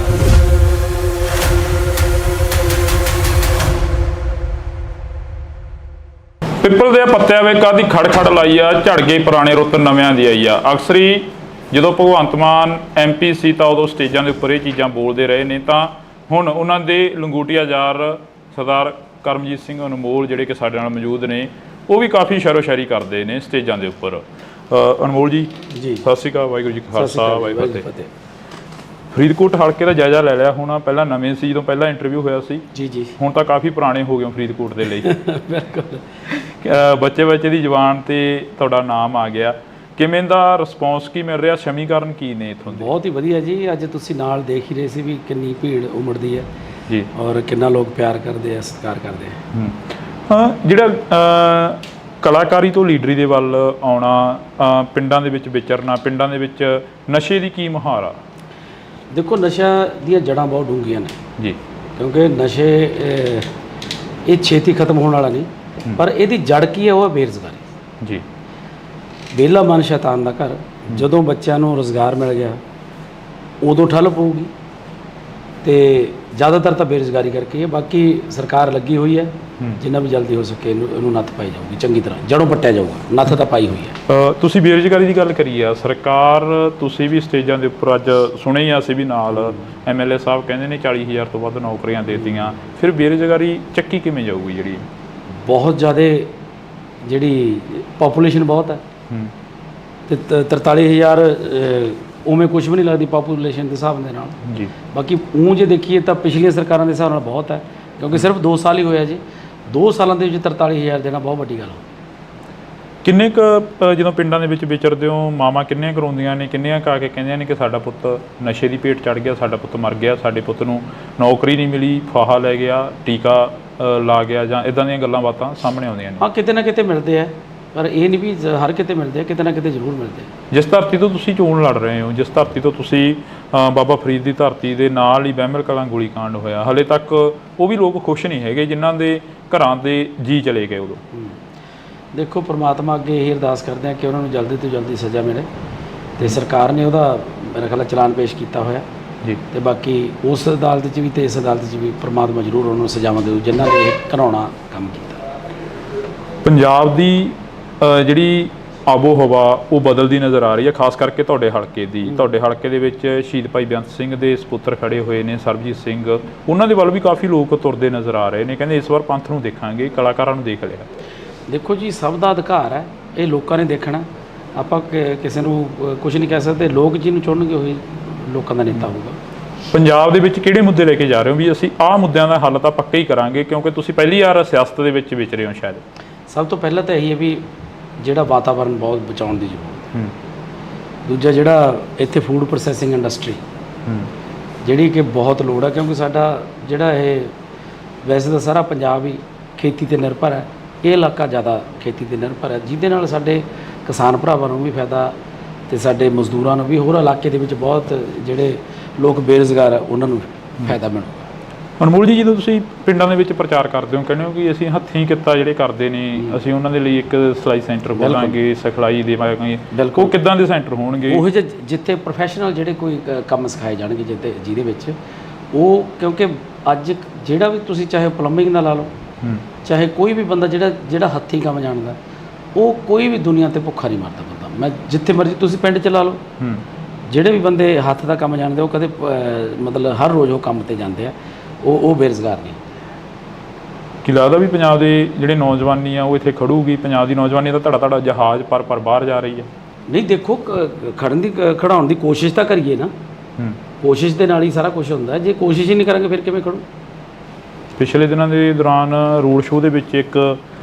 ਪਿੱਪਲ ਦੇ ਪੱਤਿਆਂ ਵੇ ਕਾਦੀ ਖੜ ਲਾਈ ਆ, ਝੜ ਗਈ ਪੁਰਾਣੇ ਰੁੱਤ ਨਵਿਆਂ ਦੀ ਆਈ ਆ। ਅਕਸਰ ਹੀ ਜਦੋਂ ਭਗਵੰਤ ਮਾਨ MP ਸੀ ਤਾਂ ਉਦੋਂ ਸਟੇਜਾਂ ਦੇ ਉੱਪਰ ਇਹ ਚੀਜ਼ਾਂ ਬੋਲਦੇ ਰਹੇ ਨੇ, ਤਾਂ ਹੁਣ ਉਹਨਾਂ ਦੇ ਲੰਗੋਟੀਆ ਯਾਰ ਸਰਦਾਰ ਕਰਮਜੀਤ ਸਿੰਘ ਅਨਮੋਲ ਜਿਹੜੇ ਕਿ ਸਾਡੇ ਨਾਲ ਮੌਜੂਦ ਨੇ, ਉਹ ਵੀ ਕਾਫੀ ਸ਼ਾਇਰੀ ਕਰਦੇ ਨੇ ਸਟੇਜਾਂ ਦੇ ਉੱਪਰ। ਅਨਮੋਲ ਜੀ, ਸਤਿ ਸ਼੍ਰੀ ਅਕਾਲ। ਵਾਹਿਗੁਰੂ ਜੀ ਕਾ ਖਾਲਸਾ, ਵਾਹਿਗੁਰੂ ਜੀ ਕੀ ਫਤਿਹ। ਫਰੀਦਕੋਟ ਹਲਕੇ ਦਾ ਜਾਇਜ਼ਾ ਲੈ ਲਿਆ ਹੋਣਾ? ਪਹਿਲਾਂ ਨਵੇਂ ਸੀ ਜਦੋਂ ਪਹਿਲਾਂ ਇੰਟਰਵਿਊ ਹੋਇਆ ਸੀ। ਜੀ। ਹੁਣ ਤਾਂ ਕਾਫੀ ਪੁਰਾਣੇ ਹੋ ਗਏ ਫਰੀਦਕੋਟ ਦੇ ਲਈ। ਬਿਲਕੁਲ। ਬੱਚੇ ਦੀ ਜ਼ੁਬਾਨ ਤੇ ਤੁਹਾਡਾ ਨਾਮ ਆ ਗਿਆ। ਕਿਵੇਂ ਦਾ ਰਿਸਪੌਂਸ ਕੀ ਮਿਲ ਰਿਹਾ? ਸਮੀਕਰਨ ਕੀ ਨੇ ਇੱਥੋਂ ਦੇ? ਬਹੁਤ ਹੀ ਵਧੀਆ ਜੀ। ਅੱਜ ਤੁਸੀਂ ਨਾਲ ਦੇਖ ਹੀ ਰਹੇ ਸੀ ਵੀ ਕਿੰਨੀ ਭੀੜ ਉਮੜਦੀ ਹੈ ਜੀ, ਔਰ ਕਿੰਨਾ ਲੋਕ ਪਿਆਰ ਕਰਦੇ ਆ, ਸਤਿਕਾਰ ਕਰਦੇ ਆ। ਹਾਂ, ਜਿਹੜਾ ਕਲਾਕਾਰੀ ਤੋਂ ਲੀਡਰੀ ਦੇ ਵੱਲ ਆਉਣਾ, ਪਿੰਡਾਂ ਦੇ ਵਿੱਚ ਵਿਚਰਨਾ, ਪਿੰਡਾਂ ਦੇ ਵਿੱਚ ਨਸ਼ੇ ਦੀ ਕੀ ਮੁਹਾਰ ਆ? ਦੇਖੋ, ਨਸ਼ਾ ਦੀਆਂ ਜੜ੍ਹਾਂ ਬਹੁਤ ਡੂੰਘੀਆਂ ਨੇ ਜੀ, ਕਿਉਂਕਿ ਨਸ਼ੇ ਇਹ ਛੇਤੀ ਖਤਮ ਹੋਣ ਵਾਲਾ ਨਹੀਂ, ਪਰ ਇਹਦੀ ਜੜ ਕੀ ਹੈ? ਉਹ ਹੈ ਬੇਰੁਜ਼ਗਾਰੀ ਜੀ। ਵਿਹਲਾ ਮਨ ਸ਼ੈਤਾਨ ਦਾ ਘਰ। ਜਦੋਂ ਬੱਚਿਆਂ ਨੂੰ ਰੁਜ਼ਗਾਰ ਮਿਲ ਗਿਆ ਉਦੋਂ ਠੱਲ ਪਊਗੀ, ਤੇ ਜ਼ਿਆਦਾਤਰ ਤਾਂ ਬੇਰੁਜ਼ਗਾਰੀ ਕਰਕੇ ਹੈ। ਬਾਕੀ ਸਰਕਾਰ ਲੱਗੀ ਹੋਈ ਹੈ, ਜਿੰਨਾ ਵੀ ਜਲਦੀ ਹੋ ਸਕੇ ਇਹਨੂੰ ਨੱਥ ਪਾਈ ਜਾਊਗੀ, ਚੰਗੀ ਤਰ੍ਹਾਂ ਜੜੋਂ ਪੱਟਿਆ ਜਾਊਗਾ। ਨੱਥ ਤਾਂ ਪਾਈ ਹੋਈ ਹੈ। ਤੁਸੀਂ ਬੇਰੁਜ਼ਗਾਰੀ ਦੀ ਗੱਲ ਕਰੀ ਆ, ਸਰਕਾਰ ਤੁਸੀਂ ਵੀ ਸਟੇਜਾਂ ਦੇ ਉੱਪਰ ਅੱਜ ਸੁਣੇ ਹੀ ਅਸੀਂ ਵੀ ਨਾਲ MLA ਸਾਹਿਬ ਕਹਿੰਦੇ ਨੇ 40,000 ਤੋਂ ਵੱਧ ਨੌਕਰੀਆਂ ਦੇ ਦਿੱਤੀਆਂ। ਫਿਰ ਬੇਰੁਜ਼ਗਾਰੀ ਚੱਕੀ ਕਿਵੇਂ ਜਾਊਗੀ? ਜਿਹੜੀ ਬਹੁਤ ਜ਼ਿਆਦਾ ਜਿਹੜੀ ਪਾਪੂਲੇਸ਼ਨ ਬਹੁਤ ਹੈ, ਤੇ 43,000 ਉਵੇਂ ਕੁਝ ਵੀ ਨਹੀਂ ਲੱਗਦੀ ਪਾਪੂਲੇਸ਼ਨ ਦੇ ਹਿਸਾਬ ਦੇ ਨਾਲ ਜੀ। ਬਾਕੀ ਜੇ ਦੇਖੀਏ ਤਾਂ ਪਿਛਲੀਆਂ ਸਰਕਾਰਾਂ ਦੇ ਹਿਸਾਬ ਨਾਲ ਬਹੁਤ ਹੈ, ਕਿਉਂਕਿ ਸਿਰਫ 2 ਸਾਲ ਹੀ ਹੋਇਆ ਜੀ। 2 ਸਾਲਾਂ ਦੇ ਵਿੱਚ 43,000 ਦੇਣਾ ਬਹੁਤ ਵੱਡੀ ਗੱਲ ਹੋ। ਕਿੰਨੇ ਕੁ ਜਦੋਂ ਪਿੰਡਾਂ ਦੇ ਵਿੱਚ ਵਿਚਰਦੇ ਹੋ, ਮਾਵਾਂ ਕਿੰਨੀਆਂ ਕਰਾਉਂਦੀਆਂ ਨੇ, ਕਿੰਨੀਆਂ ਕਾ ਕੇ ਕਹਿੰਦੀਆਂ ਨੇ ਕਿ ਸਾਡਾ ਪੁੱਤ ਨਸ਼ੇ ਦੀ ਭੇਟ ਚੜ੍ਹ ਗਿਆ, ਸਾਡਾ ਪੁੱਤ ਮਰ ਗਿਆ, ਸਾਡੇ ਪੁੱਤ ਨੂੰ ਨੌਕਰੀ ਨਹੀਂ ਮਿਲੀ, ਫਾਹਾ ਲੈ ਗਿਆ, ਟੀਕਾ ਲਾ ਗਿਆ, ਜਾਂ ਇੱਦਾਂ ਦੀਆਂ ਗੱਲਾਂ ਬਾਤਾਂ ਸਾਹਮਣੇ ਆਉਂਦੀਆਂ ਨੇ? ਹਾਂ, ਕਿਤੇ ਨਾ ਕਿਤੇ ਮਿਲਦੇ ਆ, ਪਰ ਇਹ ਨਹੀਂ ਵੀ ਹਰ ਕਿਤੇ ਮਿਲਦੇ ਆ, ਕਿਤੇ ਨਾ ਕਿਤੇ ਜ਼ਰੂਰ ਮਿਲਦੇ ਆ। ਜਿਸ ਧਰਤੀ ਤੋਂ ਤੁਸੀਂ ਚੋਣ ਲੜ ਰਹੇ ਹੋ, ਜਿਸ ਧਰਤੀ ਤੋਂ ਤੁਸੀਂ ਬਾਬਾ ਫਰੀਦ ਦੀ ਧਰਤੀ ਦੇ ਨਾਲ ਹੀ ਬਹਿਮਲ ਕਲਾਂ ਗੋਲੀकांड ਹੋਇਆ, ਹਲੇ ਤੱਕ ਉਹ ਵੀ ਲੋਕ ਖੁਸ਼ ਨਹੀਂ ਹੈਗੇ ਜਿਨ੍ਹਾਂ ਦੇ ਘਰਾਂ ਦੇ ਜੀ ਚਲੇ ਗਏ ਉਦੋਂ। ਦੇਖੋ, ਪ੍ਰਮਾਤਮਾ ਅੱਗੇ ਇਹ ਅਰਦਾਸ ਕਰਦੇ ਆ ਕਿ ਉਹਨਾਂ ਨੂੰ ਜਲਦੀ ਤੋਂ ਜਲਦੀ ਸਜ਼ਾ ਮਿਲੇ, ਤੇ ਸਰਕਾਰ ਨੇ ਉਹਦਾ ਮੇਰੇ ਖਿਆਲ ਚਲਾਨ ਪੇਸ਼ ਕੀਤਾ ਹੋਇਆ ਜੀ। ਤੇ ਬਾਕੀ ਉਸ ਅਦਾਲਤ 'ਚ ਵੀ ਤੇ ਇਸ ਅਦਾਲਤ 'ਚ ਵੀ ਪ੍ਰਮਾਤਮਾ ਜ਼ਰੂਰ ਉਹਨਾਂ ਨੂੰ ਸਜ਼ਾਵਾਂ ਦੇਊ ਜਿਨ੍ਹਾਂ ਨੇ ਇਹ ਘਿਨਾਉਣਾ ਕੰਮ ਕੀਤਾ। ਪੰਜਾਬ ਦੀ ਜਿਹੜੀ ਆਬੋ ਹਵਾ ਉਹ ਬਦਲਦੀ ਨਜ਼ਰ ਆ ਰਹੀ ਹੈ, ਖਾਸ ਕਰਕੇ ਤੁਹਾਡੇ ਹਲਕੇ ਦੀ। ਤੁਹਾਡੇ ਹਲਕੇ ਦੇ ਵਿੱਚ ਸ਼ਹੀਦ ਭਾਈ ਬੇਅੰਤ ਸਿੰਘ ਦੇ ਸਪੁੱਤਰ ਖੜੇ ਹੋਏ ਨੇ, ਸਰਬਜੀਤ ਸਿੰਘ, ਉਹਨਾਂ ਦੇ ਵੱਲ ਵੀ ਕਾਫੀ ਲੋਕ ਤੁਰਦੇ ਨਜ਼ਰ ਆ ਰਹੇ ਨੇ। ਕਹਿੰਦੇ ਇਸ ਵਾਰ ਪੰਥ ਨੂੰ ਦੇਖਾਂਗੇ, ਕਲਾਕਾਰਾਂ ਨੂੰ ਦੇਖ ਲਿਆ। ਦੇਖੋ ਜੀ, ਸਭ ਦਾ ਅਧਿਕਾਰ ਹੈ, ਇਹ ਲੋਕਾਂ ਨੇ ਦੇਖਣਾ। ਆਪਾਂ ਕਿਸੇ ਨੂੰ ਕੁਝ ਨਹੀਂ ਕਹਿ ਸਕਦੇ। ਲੋਕ ਜਿਹਨੂੰ ਚੁਣਨਗੇ ਉਹੀ ਲੋਕਾਂ ਦਾ ਨੇਤਾ ਹੋਊਗਾ। ਪੰਜਾਬ ਦੇ ਵਿੱਚ ਕਿਹੜੇ ਮੁੱਦੇ ਲੈ ਕੇ ਜਾ ਰਹੇ ਹੋ ਵੀ ਅਸੀਂ ਆਹ ਮੁੱਦਿਆਂ ਦਾ ਹੱਲ ਤਾਂ ਪੱਕਾ ਹੀ ਕਰਾਂਗੇ, ਕਿਉਂਕਿ ਤੁਸੀਂ ਪਹਿਲੀ ਵਾਰ ਸਿਆਸਤ ਦੇ ਵਿੱਚ ਵਿਚ ਰਹੇ ਹੋ ਸ਼ਾਇਦ? ਸਭ ਤੋਂ ਪਹਿਲਾਂ ਤਾਂ ਇਹੀ ਹੈ ਵੀ ਜਿਹੜਾ ਵਾਤਾਵਰਨ ਬਹੁਤ ਬਚਾਉਣ ਦੀ ਜ਼ਰੂਰਤ ਹੈ। ਦੂਜਾ ਜਿਹੜਾ ਇੱਥੇ ਫੂਡ ਪ੍ਰੋਸੈਸਿੰਗ ਇੰਡਸਟਰੀ ਜਿਹੜੀ ਕਿ ਬਹੁਤ ਲੋੜ ਹੈ, ਕਿਉਂਕਿ ਸਾਡਾ ਜਿਹੜਾ ਇਹ ਵੈਸੇ ਤਾਂ ਸਾਰਾ ਪੰਜਾਬ ਹੀ ਖੇਤੀ ਤੇ ਨਿਰਭਰ ਹੈ, ਇਹ ਇਲਾਕਾ ਜ਼ਿਆਦਾ ਖੇਤੀ ਤੇ ਨਿਰਭਰ ਹੈ, ਜਿਹਦੇ ਨਾਲ ਸਾਡੇ ਕਿਸਾਨ ਭਰਾਵਾਂ ਨੂੰ ਵੀ ਫਾਇਦਾ ਤੇ ਸਾਡੇ ਮਜ਼ਦੂਰਾਂ ਨੂੰ ਵੀ, ਹੋਰ ਇਲਾਕੇ ਦੇ ਵਿੱਚ ਬਹੁਤ ਜਿਹੜੇ ਲੋਕ ਬੇਰੁਜ਼ਗਾਰ ਆ ਉਹਨਾਂ ਨੂੰ ਫਾਇਦਾ ਮਿਲੂਗਾ। ਅਨਮੋਲ ਜੀ, ਜਦੋਂ ਤੁਸੀਂ ਪਿੰਡਾਂ ਦੇ ਵਿੱਚ ਪ੍ਰਚਾਰ ਕਰਦੇ ਹੋ, ਕਹਿੰਦੇ ਹੋ ਕਿ ਅਸੀਂ ਹੱਥੀਂ ਕਿੱਤਾ ਜਿਹੜੇ ਕਰਦੇ ਨੇ, ਅਸੀਂ ਉਹਨਾਂ ਦੇ ਲਈ ਇੱਕ ਸਿਲਾਈ ਸੈਂਟਰ ਖੋਲਾਂਗੇ, ਸਿਖਲਾਈ ਦੇਵਾਂਗੇ, ਉਹ ਕਿੱਦਾਂ ਦੇ ਸੈਂਟਰ ਹੋਣਗੇ? ਉਹ ਜਿੱਥੇ ਪ੍ਰੋਫੈਸ਼ਨਲ ਜਿਹੜੇ ਕੋਈ ਕੰਮ ਸਿਖਾਏ ਜਾਣਗੇ, ਜਿਹਦੇ ਵਿੱਚ ਉਹ, ਕਿਉਂਕਿ ਅੱਜ ਜਿਹੜਾ ਵੀ ਤੁਸੀਂ ਚਾਹੇ ਪਲੰਬਿੰਗ ਦਾ ਲਾ ਲਓ, ਚਾਹੇ ਕੋਈ ਵੀ ਬੰਦਾ ਜਿਹੜਾ ਹੱਥੀਂ ਕੰਮ ਜਾਣਦਾ, ਉਹ ਕੋਈ ਵੀ ਦੁਨੀਆ ਤੇ ਭੁੱਖਾ ਨਹੀਂ ਮਰਦਾ ਬੰਦਾ। ਮੈਂ ਜਿੱਥੇ ਮਰਜ਼ੀ ਤੁਸੀਂ ਪਿੰਡ 'ਚ ਲਾ ਲਓ, ਜਿਹੜੇ ਵੀ ਬੰਦੇ ਹੱਥ ਦਾ ਕੰਮ ਜਾਣਦੇ ਉਹ ਕਦੇ ਮਤਲਬ ਹਰ ਰੋਜ਼ ਉਹ ਕੰਮ ਤੇ ਜਾਂਦੇ ਆ, ਉਹ ਬੇਰੁਜ਼ਗਾਰ ਨਹੀਂ। ਕੀ ਲੱਗਦਾ ਵੀ ਪੰਜਾਬ ਦੇ ਜਿਹੜੇ ਨੌਜਵਾਨੀ ਆ ਉਹ ਇੱਥੇ ਖੜੂਗੀ? ਪੰਜਾਬ ਦੀ ਨੌਜਵਾਨੀ ਦਾ ਧੜਾ ਜਹਾਜ਼ ਪਰ ਬਾਹਰ ਜਾ ਰਹੀ ਹੈ। ਨਹੀਂ ਦੇਖੋ, ਖੜਾਉਣ ਦੀ ਕੋਸ਼ਿਸ਼ ਤਾਂ ਕਰੀਏ ਨਾ, ਕੋਸ਼ਿਸ਼ ਦੇ ਨਾਲ ਹੀ ਸਾਰਾ ਕੁਝ ਹੁੰਦਾ। ਜੇ ਕੋਸ਼ਿਸ਼ ਹੀ ਨਹੀਂ ਕਰਾਂਗੇ ਫਿਰ ਕਿਵੇਂ ਖੜੂ? ਪਿਛਲੇ ਦਿਨਾਂ ਦੇ ਦੌਰਾਨ ਰੋਡ ਸ਼ੋਅ ਦੇ ਵਿੱਚ ਇੱਕ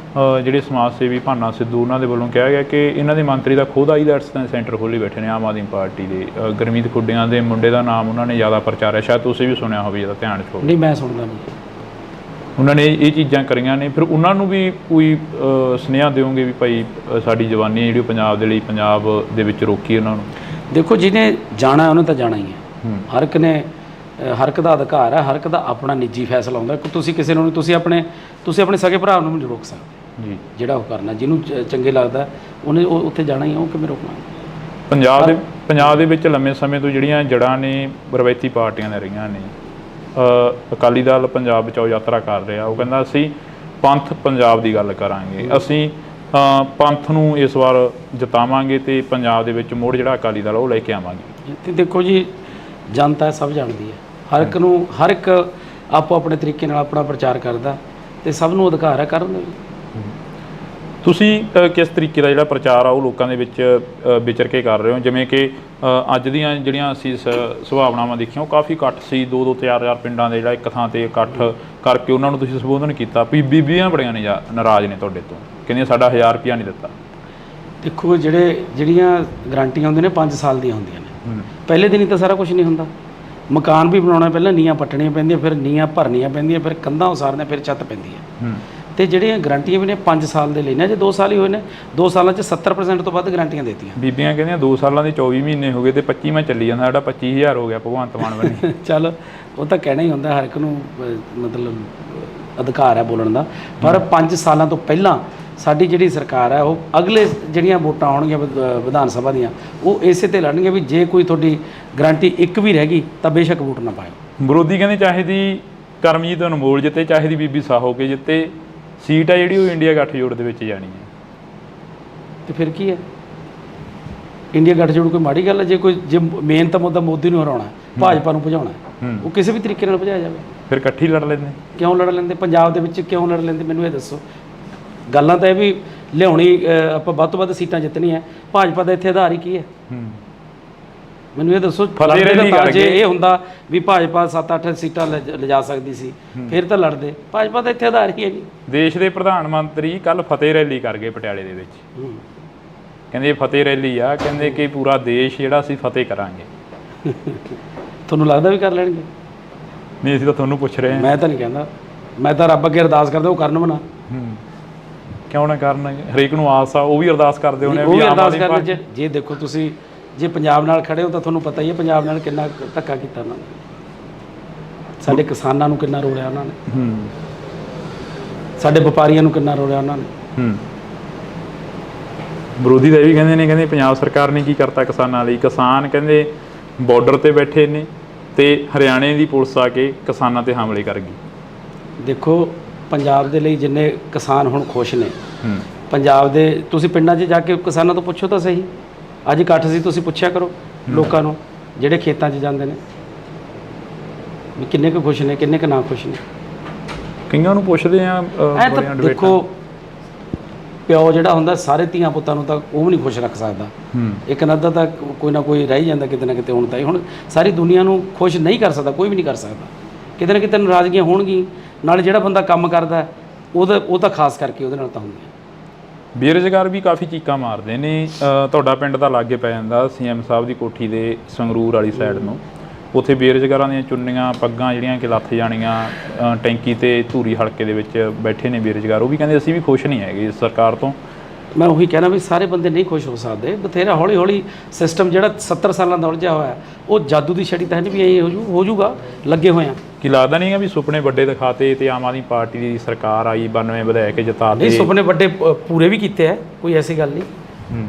ਜਿਹੜੇ ਸਮਾਜ ਸੇਵੀ ਭਾਨਾ ਸਿੱਧੂ, ਉਹਨਾਂ ਦੇ ਵੱਲੋਂ ਕਿਹਾ ਗਿਆ ਕਿ ਇਹਨਾਂ ਦੇ ਮੰਤਰੀ ਦਾ ਖੁਦ ਆਈਲੈਟਸ ਦਾ ਸੈਂਟਰ ਖੋਲ੍ਹੀ ਬੈਠੇ ਨੇ ਆਮ ਆਦਮੀ ਪਾਰਟੀ ਦੇ। ਗੁਰਮੀਤ ਖੁੱਡੀਆਂ ਦੇ ਮੁੰਡੇ ਦਾ ਨਾਮ ਉਹਨਾਂ ਨੇ ਜ਼ਿਆਦਾ ਪ੍ਰਚਾਰਿਆ, ਸ਼ਾਇਦ ਤੁਸੀਂ ਵੀ ਸੁਣਿਆ ਹੋਵੇ, ਇਹਦਾ ਧਿਆਨ 'ਚ ਹੋਵੇ। ਨਹੀਂ, ਮੈਂ ਸੁਣਦਾ ਨਹੀਂ। ਉਹਨਾਂ ਨੇ ਇਹ ਚੀਜ਼ਾਂ ਕਰੀਆਂ ਨੇ, ਫਿਰ ਉਹਨਾਂ ਨੂੰ ਵੀ ਕੋਈ ਸੁਨੇਹਾ ਦਿਓਗੇ ਵੀ ਭਾਈ ਸਾਡੀ ਜਵਾਨੀ ਜਿਹੜੀ ਪੰਜਾਬ ਦੇ ਲਈ, ਪੰਜਾਬ ਦੇ ਵਿੱਚ ਰੋਕੀ ਉਹਨਾਂ ਨੂੰ? ਦੇਖੋ, ਜਿਹਨੇ ਜਾਣਾ ਉਹਨੇ ਤਾਂ ਜਾਣਾ ਹੀ ਹੈ। ਹਰ ਇੱਕ ਦਾ ਅਧਿਕਾਰ ਹੈ, ਹਰ ਇੱਕ ਦਾ ਆਪਣਾ ਨਿੱਜੀ ਫੈਸਲਾ ਹੁੰਦਾ। ਤੁਸੀਂ ਕਿਸੇ ਨੂੰ, ਤੁਸੀਂ ਆਪਣੇ ਸਗੇ ਭਰਾ ਨੂੰ ਨਹੀਂ ਰੋਕ ਸਕਦੇ ਜੀ। ਜਿਹੜਾ ਉਹ ਕਰਨਾ, ਜਿਹਨੂੰ ਚੰਗੇ ਲੱਗਦਾ ਉਹਨੇ ਉੱਥੇ ਜਾਣਾ ਹੀ ਹੈ, ਉਹ ਕਿਵੇਂ ਰੋਕਣਾ? ਪੰਜਾਬ ਦੇ ਵਿੱਚ ਲੰਮੇ ਸਮੇਂ ਤੋਂ ਜਿਹੜੀਆਂ ਜੜ੍ਹਾਂ ਨੇ ਰਵਾਇਤੀ ਪਾਰਟੀਆਂ ਦੀਆਂ ਰਹੀਆਂ ਨੇ। ਅਕਾਲੀ ਦਲ ਪੰਜਾਬ ਬਚਾਓ ਯਾਤਰਾ ਕਰ ਰਿਹਾ, ਉਹ ਕਹਿੰਦਾ ਅਸੀਂ ਪੰਥ ਪੰਜਾਬ ਦੀ ਗੱਲ ਕਰਾਂਗੇ, ਅਸੀਂ ਪੰਥ ਨੂੰ ਇਸ ਵਾਰ ਜਿਤਾਵਾਂਗੇ ਤੇ ਪੰਜਾਬ ਦੇ ਵਿੱਚ ਮੁੜ ਜਿਹੜਾ ਅਕਾਲੀ ਦਲ ਉਹ ਲੈ ਕੇ ਆਵਾਂਗੇ। ਤੇ ਦੇਖੋ ਜੀ, ਜਨਤਾ ਸਭ ਜਾਣਦੀ ਹੈ, ਹਰ ਇੱਕ ਆਪੋ ਆਪਣੇ ਤਰੀਕੇ ਨਾਲ ਆਪਣਾ ਪ੍ਰਚਾਰ ਕਰਦਾ ਤੇ ਸਭ ਨੂੰ ਅਧਿਕਾਰ ਹੈ ਕਰਨ ਦਾ। ਤੁਸੀਂ ਕਿਸ ਤਰੀਕੇ ਦਾ ਜਿਹੜਾ ਪ੍ਰਚਾਰ ਆ ਉਹ ਲੋਕਾਂ ਦੇ ਵਿੱਚ ਵਿਚਰ ਕੇ ਕਰ ਰਹੇ ਹੋ? ਜਿਵੇਂ ਕਿ ਅੱਜ ਦੀਆਂ ਜਿਹੜੀਆਂ ਅਸੀਂ ਸੁਭਾਵਨਾਵਾਂ ਦੇਖੀਆਂ, ਉਹ ਕਾਫੀ ਇਕੱਠ ਸੀ, 2-2 4-4 ਪਿੰਡਾਂ ਦੇ ਜਿਹੜਾ ਇੱਕ ਥਾਂ ਤੇ ਇਕੱਠ ਕਰਕੇ ਉਹਨਾਂ ਨੂੰ ਤੁਸੀਂ ਸੰਬੋਧਨ ਕੀਤਾ। ਬੀਬੀਆਂ ਬੜੀਆਂ ਨਾਰਾਜ਼ ਨੇ ਤੁਹਾਡੇ ਤੋਂ, ਕਹਿੰਦੀਆਂ ਸਾਡਾ 1000 ਰੁਪਇਆ ਨਹੀਂ ਦਿੱਤਾ। ਦੇਖੋ, ਜਿਹੜੀਆਂ ਗਰੰਟੀਆਂ ਹੁੰਦੀਆਂ ਨੇ 5 ਸਾਲ ਦੀਆਂ ਹੁੰਦੀਆਂ ਨੇ। ਪਹਿਲੇ ਦਿਨ ਹੀ ਤਾਂ ਸਾਰਾ ਕੁਝ ਨਹੀਂ ਹੁੰਦਾ। ਮਕਾਨ ਵੀ ਬਣਾਉਣਾ, ਪਹਿਲਾਂ ਨੀਆਂ ਪੱਟਣੀਆਂ ਪੈਂਦੀਆਂ, ਫਿਰ ਨੀਆਂ ਭਰਨੀਆਂ ਪੈਂਦੀਆਂ, ਫਿਰ ਕੰਧਾਂ ਉਸਾਰਨੀਆਂ, ਫਿਰ ਛੱਤ ਪੈਂਦੀ ਹੈ। ਤੇ ਜਿਹੜੀਆਂ ਗਰੰਟੀਆਂ ਵੀ ਨੇ 5 ਸਾਲ ਦੇ ਲੈਣੇ, ਜੇ 2 ਸਾਲ ਹੀ ਹੋਏ ਨੇ, 2 ਸਾਲਾਂ 'ਚ 70% ਤੋਂ ਵੱਧ ਗਰੰਟੀਆਂ ਦੇਤੀਆਂ। ਬੀਬੀਆਂ ਕਹਿੰਦੀਆਂ 2 ਸਾਲਾਂ ਦੇ 24 ਮਹੀਨੇ ਹੋ ਗਏ ਤੇ 25ਵਾਂ ਚੱਲੀ ਜਾਂਦਾ, ਸਾਡਾ 25000 ਹੋ ਗਿਆ ਭਗਵੰਤ ਮਾਨ ਬਣੇ। ਚੱਲ, ਉਹ ਤਾਂ ਕਹਿਣਾ ਹੀ ਹੁੰਦਾ, ਹਰ ਇੱਕ ਨੂੰ ਮਤਲਬ ਅਧਿਕਾਰ ਹੈ ਬੋਲਣ ਦਾ। ਪਰ 5 ਸਾਲਾਂ ਤੋਂ ਪਹਿਲਾਂ ਸਾਡੀ ਜਿਹੜੀ ਸਰਕਾਰ ਹੈ, ਉਹ ਅਗਲੇ ਜਿਹੜੀਆਂ ਵੋਟਾਂ ਆਉਣਗੀਆਂ ਵਿਧਾਨ ਸਭਾ ਦੀਆਂ, ਉਹ ਇਸੇ ਤੇ ਲੜਨਗੇ ਵੀ ਜੇ ਕੋਈ ਤੁਹਾਡੀ ਗਰੰਟੀ ਇੱਕ ਵੀ ਰਹਿ ਗਈ ਤਾਂ ਬੇਸ਼ੱਕ ਵੋਟ ਨਾ ਪਾਇਓ। ਵਿਰੋਧੀ ਕਹਿੰਦੇ ਚਾਹੇ ਦੀ ਕਰਮਜੀਤ ਅਨਮੋਲ ਜਿੱਤੇ, ਚਾਹੇ ਦੀ ਬੀਬੀ ਸਾਹੋ ਕੇ ਜਿੱਤੇ, ਸੀਟ ਆ ਜਿਹੜੀ ਉਹ ਇੰਡੀਆ ਗੱਠਜੋੜ ਦੇ ਵਿੱਚ ਜਾਣੀ ਹੈ। ਤੇ ਫਿਰ ਕੀ ਹੈ? ਇੰਡੀਆ ਗੱਠਜੋੜ ਕੋਈ ਮਾੜੀ ਗੱਲ ਹੈ? ਜੇ ਮੇਨ ਤਾਂ ਮੁੱਦਾ ਮੋਦੀ ਨੂੰ ਹਰਾਉਣਾ, ਭਾਜਪਾ ਨੂੰ ਭਜਾਉਣਾ, ਉਹ ਕਿਸੇ ਵੀ ਤਰੀਕੇ ਨਾਲ ਭਜਾਇਆ ਜਾਵੇ। ਫਿਰ ਇਕੱਠੀ ਲੜ ਲੈਂਦੇ? ਕਿਉਂ ਲੜ ਲੈਂਦੇ? ਪੰਜਾਬ ਦੇ ਵਿੱਚ ਕਿਉਂ ਲੜ ਲੈਂਦੇ? ਮੈਨੂੰ ਇਹ ਦੱਸੋ। ਗੱਲਾਂ ਤਾਂ ਇਹ ਵੀ ਲਿਆਉਣੀ, ਆਪਾਂ ਵੱਧ ਤੋਂ ਵੱਧ ਸੀਟਾਂ ਜਿੱਤਣੀਆਂ, ਭਾਜਪਾ ਦਾ ਇੱਥੇ ਆਧਾਰ ਹੀ ਕੀ ਹੈ? ਮੈਨੂੰ ਇਹ ਦੱਸੋ। ਜੇ ਇਹ ਹੁੰਦਾ ਵੀ ਭਾਜਪਾ 7-8 ਸੀਟਾਂ ਲਿਜਾ ਸਕਦੀ ਸੀ, ਫਿਰ ਤਾਂ ਲੜਦੇ। ਭਾਜਪਾ ਦਾ ਇੱਥੇ ਆਧਾਰ ਹੀ ਹੈ ਜੀ। ਦੇਸ਼ ਦੇ ਪ੍ਰਧਾਨ ਮੰਤਰੀ ਕੱਲ ਫਤਿਹ ਰੈਲੀ ਕਰ ਗਏ ਪਟਿਆਲੇ ਦੇ ਵਿੱਚ, ਕਹਿੰਦੇ ਫਤਿਹ ਰੈਲੀ ਆ, ਕਹਿੰਦੇ ਕਿ ਪੂਰਾ ਦੇਸ਼ ਜਿਹੜਾ ਅਸੀਂ ਫਤਿਹ ਕਰਾਂਗੇ। ਤੁਹਾਨੂੰ ਲੱਗਦਾ ਵੀ ਕਰ ਲੈਣਗੇ? ਨਹੀਂ, ਅਸੀਂ ਤਾਂ ਤੁਹਾਨੂੰ ਪੁੱਛ ਰਹੇ ਹਾਂ। ਮੈਂ ਤਾਂ ਨਹੀਂ ਕਹਿੰਦਾ, ਮੈਂ ਤਾਂ ਰੱਬ ਅੱਗੇ ਅਰਦਾਸ ਕਰਦਾ ਉਹ ਕਰਨ ਬਣਾ। ਕਿਉਂ ਨਾ ਕਰਨ? ਹਰੇਕ ਨੂੰ ਆਸ ਆ, ਉਹ ਵੀ ਅਰਦਾਸ ਕਰਦੇ ਹੋਣੇ। ਉਹ ਵੀ ਅਰਦਾਸ ਕਰਨ। ਜੇ ਦੇਖੋ, ਤੁਸੀਂ ਜੇ ਪੰਜਾਬ ਨਾਲ ਖੜੇ ਹੋ ਤਾਂ ਤੁਹਾਨੂੰ ਪਤਾ ਹੀ ਹੈ ਪੰਜਾਬ ਨਾਲ ਕਿੰਨਾ ਧੱਕਾ ਕੀਤਾ ਉਹਨਾਂ ਨੇ। ਸਾਡੇ ਕਿਸਾਨਾਂ ਨੂੰ ਕਿੰਨਾ ਰੋਲਿਆ ਉਹਨਾਂ ਨੇ, ਸਾਡੇ ਵਪਾਰੀਆਂ ਨੂੰ ਕਿੰਨਾ ਰੋਲਿਆ ਉਹਨਾਂ ਨੇ। ਵਿਰੋਧੀ ਤਾਂ ਇਹ ਵੀ ਕਹਿੰਦੇ ਨੇ, ਕਹਿੰਦੇ ਪੰਜਾਬ ਸਰਕਾਰ ਨੇ ਕੀ ਕਰਤਾ ਕਿਸਾਨਾਂ ਲਈ? ਕਿਸਾਨ ਕਹਿੰਦੇ ਬਾਰਡਰ ਤੇ ਬੈਠੇ ਨੇ ਤੇ ਹਰਿਆਣੇ ਦੀ ਪੁਲਿਸ ਆ ਕੇ ਕਿਸਾਨਾਂ ਤੇ ਹਮਲੇ ਕਰ ਗਈ। ਦੇਖੋ, ਪੰਜਾਬ ਦੇ ਲਈ ਜਿੰਨੇ ਕਿਸਾਨ ਹੁਣ ਖੁਸ਼ ਨੇ, ਪੰਜਾਬ ਦੇ, ਤੁਸੀਂ ਪਿੰਡਾਂ 'ਚ ਜਾ ਕੇ ਕਿਸਾਨਾਂ ਤੋਂ ਪੁੱਛੋ ਤਾਂ ਸਹੀ। ਅੱਜ ਇਕੱਠ ਸੀ, ਤੁਸੀਂ ਪੁੱਛਿਆ ਕਰੋ ਲੋਕਾਂ ਨੂੰ ਜਿਹੜੇ ਖੇਤਾਂ 'ਚ ਜਾਂਦੇ ਨੇ ਵੀ ਕਿੰਨੇ ਕੁ ਖੁਸ਼ ਨੇ, ਕਿੰਨੇ ਕੁ ਨਾ ਖੁਸ਼ ਨੇ। ਕਈਆਂ ਨੂੰ ਪੁੱਛਦੇ ਆ। ਤਾਂ ਦੇਖੋ, ਪਿਓ ਜਿਹੜਾ ਹੁੰਦਾ ਸਾਰੇ ਧੀਆਂ ਪੁੱਤਾਂ ਨੂੰ ਤਾਂ ਉਹ ਵੀ ਨਹੀਂ ਖੁਸ਼ ਰੱਖ ਸਕਦਾ। ਇੱਕ ਨੱਦਾ ਤਾਂ ਕੋਈ ਨਾ ਕੋਈ ਰਹਿ ਜਾਂਦਾ ਕਿਤੇ ਨਾ ਕਿਤੇ। ਹੁਣ ਸਾਰੀ ਦੁਨੀਆ ਨੂੰ ਖੁਸ਼ ਨਹੀਂ ਕਰ ਸਕਦਾ, ਕੋਈ ਵੀ ਨਹੀਂ ਕਰ ਸਕਦਾ। ਕਿਤੇ ਨਾ ਕਿਤੇ ਨਾਰਾਜ਼ਗੀਆਂ ਹੋਣਗੀਆਂ। ਨਾਲ ਜਿਹੜਾ ਬੰਦਾ ਕੰਮ ਕਰਦਾ ਉਹ ਤਾਂ ਖਾਸ ਕਰਕੇ ਉਹਦੇ ਨਾਲ ਤਾਂ ਹੁੰਦੀਆਂ। ਬੇਰੁਜ਼ਗਾਰ ਵੀ ਕਾਫੀ ਚੀਕਾਂ ਮਾਰਦੇ ਨੇ। ਤੁਹਾਡਾ ਪਿੰਡ ਤਾਂ ਲਾਗੇ ਪੈ ਜਾਂਦਾ ਸੀਐਮ ਸਾਹਿਬ ਦੀ ਕੋਠੀ ਦੇ ਸੰਗਰੂਰ ਵਾਲੀ ਸਾਈਡ ਨੂੰ। ਉੱਥੇ ਬੇਰੁਜ਼ਗਾਰਾਂ ਦੀਆਂ ਚੁੰਨੀਆਂ ਪੱਗਾਂ ਜਿਹੜੀਆਂ ਕਿ ਲੱਥ ਜਾਣੀਆਂ, ਟੈਂਕੀ ਤੇ ਧੂਰੀ ਹਲਕੇ ਦੇ ਵਿੱਚ ਬੈਠੇ ਨੇ ਬੇਰੁਜ਼ਗਾਰ। ਉਹ ਵੀ ਕਹਿੰਦੇ ਅਸੀਂ ਵੀ ਖੁਸ਼ ਨਹੀਂ ਹੈਗੇ ਇਸ ਸਰਕਾਰ ਤੋਂ। ਮੈਂ ਉਹੀ ਕਹਿਣਾ ਵੀ ਸਾਰੇ ਬੰਦੇ ਨਹੀਂ ਖੁਸ਼ ਹੋ ਸਕਦੇ। ਬਥੇਰਾ ਹੌਲੀ ਹੌਲੀ ਸਿਸਟਮ ਜਿਹੜਾ 70 ਸਾਲਾਂ ਦਾ ਉਲਝਿਆ ਹੋਇਆ ਉਹ ਜਾਦੂ ਦੀ ਛੜੀ ਤਾਂ ਨਹੀਂ ਵੀ ਇਹ ਹੋ ਜੂਗਾ। ਲੱਗੇ ਹੋਏ ਆ। ਕੀ ਲੱਗਦਾ ਨਹੀਂ ਹੈ ਵੀ ਸੁਪਨੇ ਵੱਡੇ ਦਿਖਾਤੇ ਤੇ ਆਮ ਆਦਮੀ ਪਾਰਟੀ ਦੀ ਸਰਕਾਰ ਆਈ 92 ਵਿਧਾਇਕ ਜਿਤਾ ਨਹੀਂ, ਸੁਪਨੇ ਵੱਡੇ ਪੂਰੇ ਵੀ ਕੀਤੇ ਆ, ਕੋਈ ਐਸੀ ਗੱਲ ਨਹੀਂ।